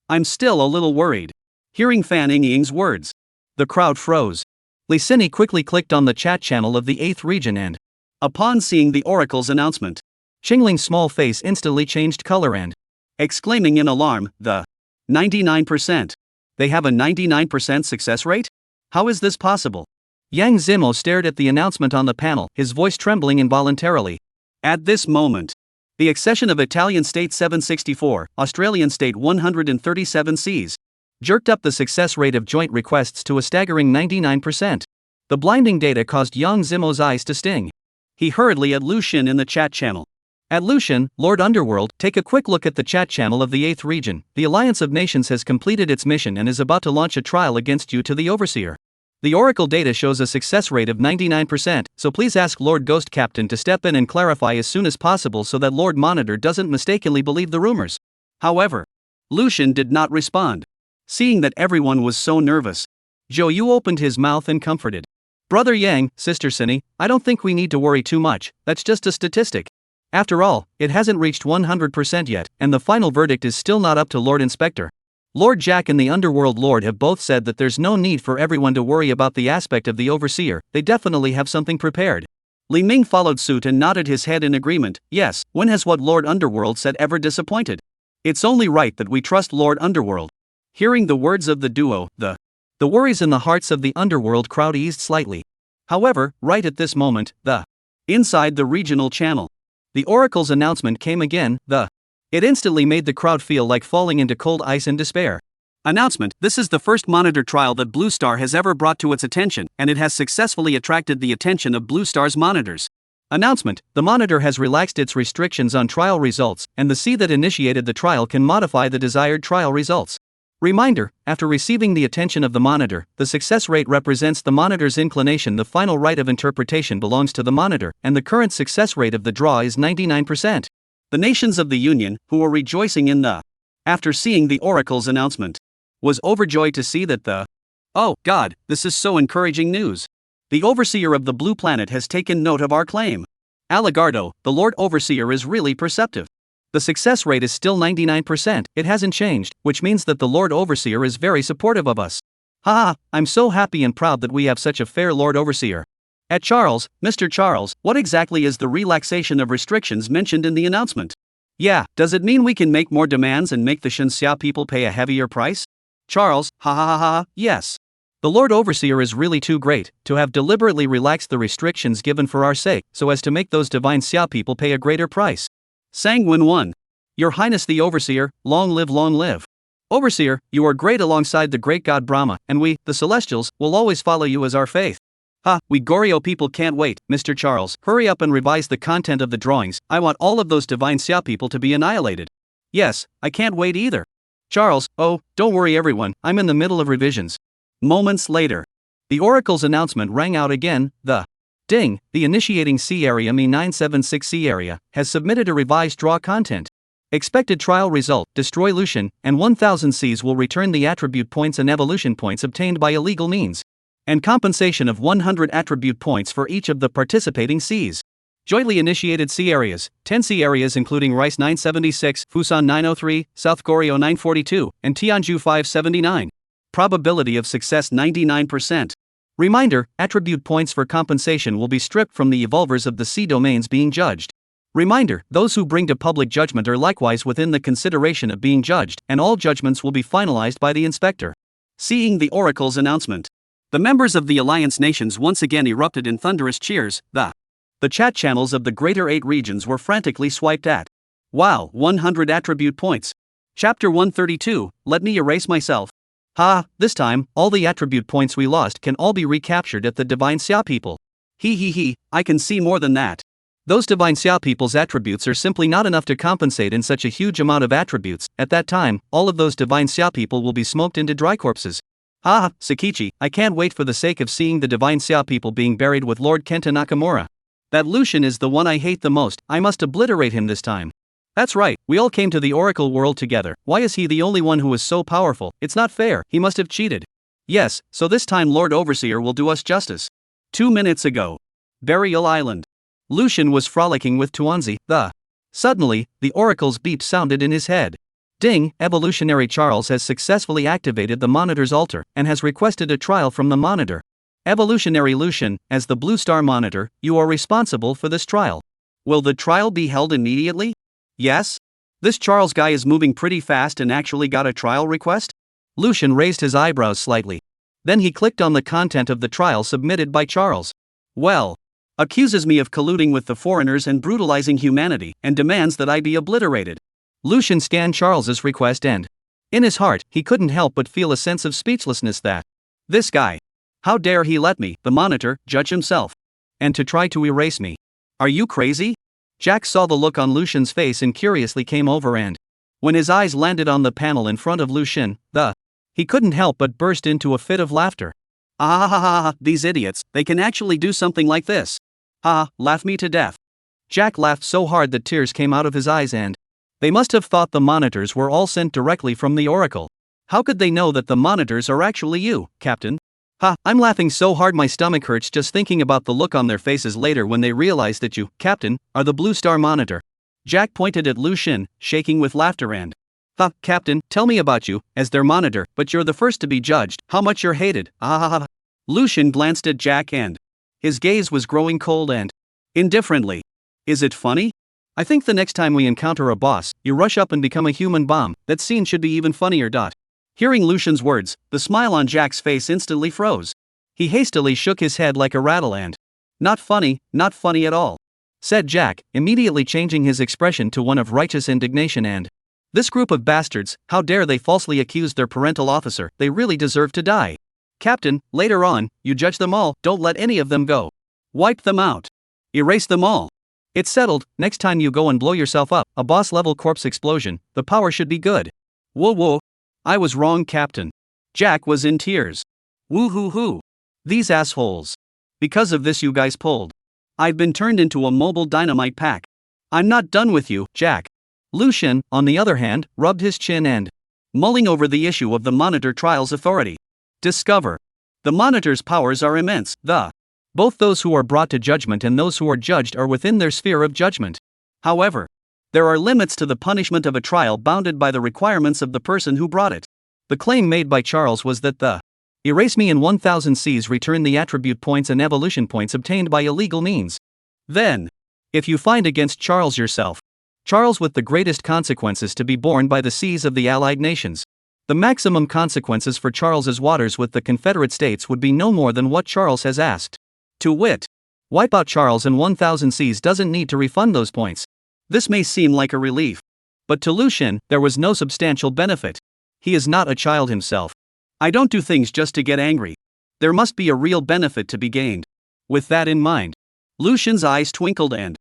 I'm still a little worried. Hearing Fan Ying's words, the crowd froze. Li Sini quickly clicked on the chat channel of the 8th region and, upon seeing the oracle's announcement, Qingling's small face instantly changed color and, exclaiming in alarm, 99%. They have a 99% success rate? How is this possible? Yang Zimo stared at the announcement on the panel, his voice trembling involuntarily. At this moment, the accession of Italian State 764, Australian State 137 Cs, jerked up the success rate of joint requests to a staggering 99%. The blinding data caused Yang Zimo's eyes to sting. He hurriedly at Lu Xun in the chat channel. At Lu Xun, Lord Underworld, take a quick look at the chat channel of the 8th region. The Alliance of Nations has completed its mission and is about to launch a trial against you to the Overseer. The oracle data shows a success rate of 99%, so please ask Lord Ghost Captain to step in and clarify as soon as possible so that Lord Monitor doesn't mistakenly believe the rumors. However, Lu Xun did not respond. Seeing that everyone was so nervous, Zhou Yu opened his mouth and comforted. Brother Yang, Sister Cindy, I don't think we need to worry too much, that's just a statistic. After all, it hasn't reached 100% yet, and the final verdict is still not up to Lord Inspector. Lord Jack and the Underworld Lord have both said that there's no need for everyone to worry about the aspect of the Overseer, they definitely have something prepared. Li Ming followed suit and nodded his head in agreement. Yes, when has what Lord Underworld said ever disappointed? It's only right that we trust Lord Underworld. Hearing the words of the duo, the worries in the hearts of the Underworld crowd eased slightly. However, right at this moment, inside the regional channel, the Oracle's announcement came again. It instantly made the crowd feel like falling into cold ice in despair. Announcement: this is the first monitor trial that Blue Star has ever brought to its attention, and it has successfully attracted the attention of Blue Star's monitors. Announcement: the monitor has relaxed its restrictions on trial results, and the C that initiated the trial can modify the desired trial results. Reminder: after receiving the attention of the monitor, the success rate represents the monitor's inclination. The final right of interpretation belongs to the monitor, and the current success rate of the draw is 99%. The nations of the Union, who were rejoicing after seeing the Oracle's announcement, was overjoyed to see that oh God, this is so encouraging news. The Overseer of the Blue Planet has taken note of our claim. Aligardo, the Lord Overseer is really perceptive. The success rate is still 99%, it hasn't changed, which means that the Lord Overseer is very supportive of us. Haha, I'm so happy and proud that we have such a fair Lord Overseer. At Charles, Mr. Charles, what exactly is the relaxation of restrictions mentioned in the announcement? Yeah, does it mean we can make more demands and make the Shenxia people pay a heavier price? Charles, ha ha ha ha, yes. The Lord Overseer is really too great, to have deliberately relaxed the restrictions given for our sake, so as to make those divine Xia people pay a greater price. Sanguine 1. Your Highness the Overseer, long live long live. Overseer, you are great alongside the great god Brahma, and we, the Celestials, will always follow you as our faith. Ha, we Goryo people can't wait. Mr. Charles, hurry up and revise the content of the drawings. I want all of those divine Xia people to be annihilated. Yes, I can't wait either. Charles, oh, don't worry everyone, I'm in the middle of revisions. Moments later, the Oracle's announcement rang out again. Ding, the initiating C area Me976C area has submitted a revised draw content. Expected trial result: destroy Lucian, and 1000 Cs will return the attribute points and evolution points obtained by illegal means. And compensation of 100 attribute points for each of the participating Cs. Jointly initiated C areas: 10 C areas including Rice 976, Fusan 903, South Goryeo 942, and Tianju 579. Probability of success 99%. Reminder: attribute points for compensation will be stripped from the evolvers of the C domains being judged. Reminder: those who bring to public judgment are likewise within the consideration of being judged, and all judgments will be finalized by the inspector. Seeing the Oracle's announcement, the members of the Alliance nations once again erupted in thunderous cheers. The chat channels of the Greater 8 regions were frantically swiped at. Wow, 100 attribute points. Chapter 132, let me erase myself. Ha, this time, all the attribute points we lost can all be recaptured at the Divine Xia people. He, I can see more than that. Those Divine Xia people's attributes are simply not enough to compensate in such a huge amount of attributes. At that time, all of those Divine Xia people will be smoked into dry corpses. Ha, Sakichi, I can't wait for the sake of seeing the Divine Xia people being buried with Lord Kenta Nakamura. That Lucian is the one I hate the most, I must obliterate him this time. That's right, we all came to the Oracle world together. Why is he the only one who is so powerful? It's not fair, he must have cheated. Yes, so this time Lord Overseer will do us justice. 2 minutes ago. Burial Island. Lucian was frolicking with Tuanzi. Suddenly, the Oracle's beep sounded in his head. Ding, Evolutionary Charles has successfully activated the Monitor's altar, and has requested a trial from the Monitor. Evolutionary Lucian, as the Blue Star Monitor, you are responsible for this trial. Will the trial be held immediately? Yes? This Charles guy is moving pretty fast and actually got a trial request? Lucian raised his eyebrows slightly. Then he clicked on the content of the trial submitted by Charles. Well, accuses me of colluding with the foreigners and brutalizing humanity, and demands that I be obliterated. Lucian scanned Charles's request and, in his heart, he couldn't help but feel a sense of speechlessness that this guy, how dare he let me, the Monitor, judge himself, and to try to erase me. Are you crazy? Jack saw the look on Lucian's face and curiously came over, and when his eyes landed on the panel in front of Lucian, he couldn't help but burst into a fit of laughter. Ah, these idiots, they can actually do something like this. Laugh me to death. Jack laughed so hard that tears came out of his eyes, and they must have thought the monitors were all sent directly from the Oracle. How could they know that the monitors are actually you, Captain? I'm laughing so hard my stomach hurts just thinking about the look on their faces later when they realize that you, Captain, are the Blue Star Monitor. Jack pointed at Lucian, shaking with laughter, and Captain, tell me about you, as their Monitor, but you're the first to be judged, how much you're hated. Lucian glanced at Jack, and his gaze was growing cold, and Indifferently. Is it funny? I think the next time we encounter a boss, you rush up and become a human bomb. That scene should be even funnier. Hearing Lucian's words, the smile on Jack's face instantly froze. He hastily shook his head like a rattle and, not funny at all, said Jack, immediately changing his expression to one of righteous indignation and, this group of bastards, how dare they falsely accuse their parental officer, they really deserve to die. Captain, later on, you judge them all, don't let any of them go. Wipe them out. Erase them all. It's settled, next time you go and blow yourself up, a boss-level corpse explosion, the power should be good. Whoa. I was wrong, Captain. Jack was in tears. Woo-hoo-hoo. These assholes. Because of this you guys pulled. I've been turned into a mobile dynamite pack. I'm not done with you, Jack. Lucian, on the other hand, rubbed his chin and, mulling over the issue of the Monitor Trials Authority. Discover. The Monitor's powers are immense, both those who are brought to judgment and those who are judged are within their sphere of judgment. However, there are limits to the punishment of a trial bounded by the requirements of the person who brought it. The claim made by Charles was that the erase me in 1000 Cs return the attribute points and evolution points obtained by illegal means. Then, if you find against Charles yourself, Charles with the greatest consequences to be borne by the seas of the Allied nations. The maximum consequences for Charles's waters with the Confederate States would be no more than what Charles has asked. To wit, wipe out Charles and 1000 Cs doesn't need to refund those points. This may seem like a relief, but to Lucian, there was no substantial benefit. He is not a child himself. I don't do things just to get angry. There must be a real benefit to be gained. With that in mind, Lucian's eyes twinkled and,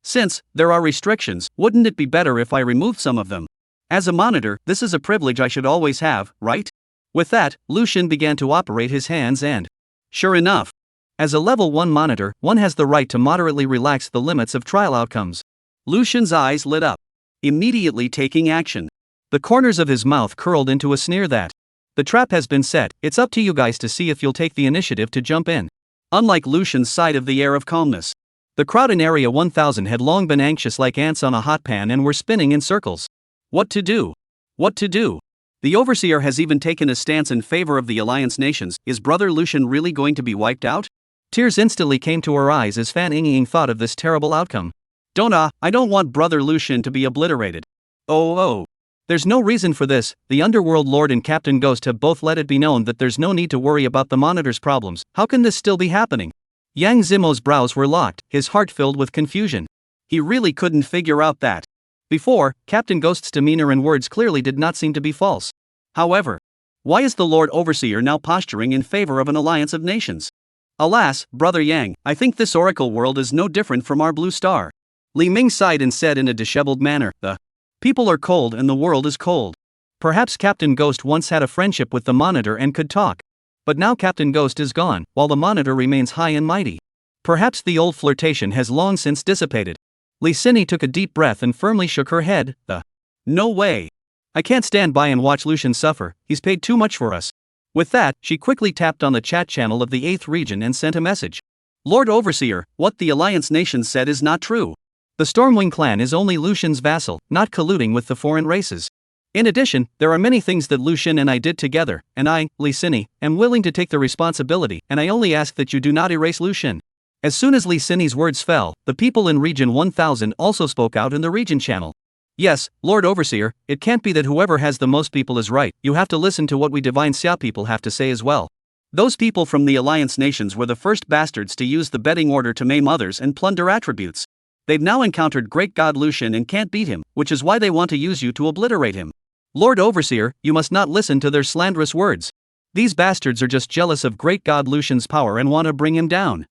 since there are restrictions, wouldn't it be better if I removed some of them? As a monitor, this is a privilege I should always have, right? With that, Lucian began to operate his hands and, sure enough, as a level 1 monitor, one has the right to moderately relax the limits of trial outcomes. Lucian's eyes lit up, immediately taking action. The corners of his mouth curled into a sneer that, the trap has been set, it's up to you guys to see if you'll take the initiative to jump in. Unlike Lucian's side of the air of calmness, the crowd in Area 1000 had long been anxious like ants on a hot pan and were spinning in circles. What to do? The Overseer has even taken a stance in favor of the Alliance nations. Is Brother Lucian really going to be wiped out? Tears instantly came to her eyes as Fan Ying thought of this terrible outcome. I don't want Brother Lucian to be obliterated. Oh. There's no reason for this. The Underworld Lord and Captain Ghost have both let it be known that there's no need to worry about the Monitor's problems. How can this still be happening? Yang Zimo's brows were locked, his heart filled with confusion. He really couldn't figure out that. Before, Captain Ghost's demeanor and words clearly did not seem to be false. However, why is the Lord Overseer now posturing in favor of an alliance of nations? Alas, Brother Yang, I think this Oracle world is no different from our blue star. Li Ming sighed and said in a disheveled manner, the people are cold and the world is cold. Perhaps Captain Ghost once had a friendship with the Monitor and could talk. But now Captain Ghost is gone, while the Monitor remains high and mighty. Perhaps the old flirtation has long since dissipated. Li Sini took a deep breath and firmly shook her head, no way. I can't stand by and watch Lucian suffer, he's paid too much for us. With that, she quickly tapped on the chat channel of the 8th region and sent a message. Lord Overseer, what the Alliance nations said is not true. The Stormwing clan is only Lucian's vassal, not colluding with the foreign races. In addition, there are many things that Lucian and I did together, and I, Li Sini, am willing to take the responsibility, and I only ask that you do not erase Lucian. As soon as Li Sini's words fell, the people in Region 1000 also spoke out in the region channel. Yes, Lord Overseer, it can't be that whoever has the most people is right, you have to listen to what we Divine Xia people have to say as well. Those people from the Alliance nations were the first bastards to use the betting order to maim others and plunder attributes. They've now encountered Great God Lucian and can't beat him, which is why they want to use you to obliterate him. Lord Overseer, you must not listen to their slanderous words. These bastards are just jealous of Great God Lucian's power and want to bring him down.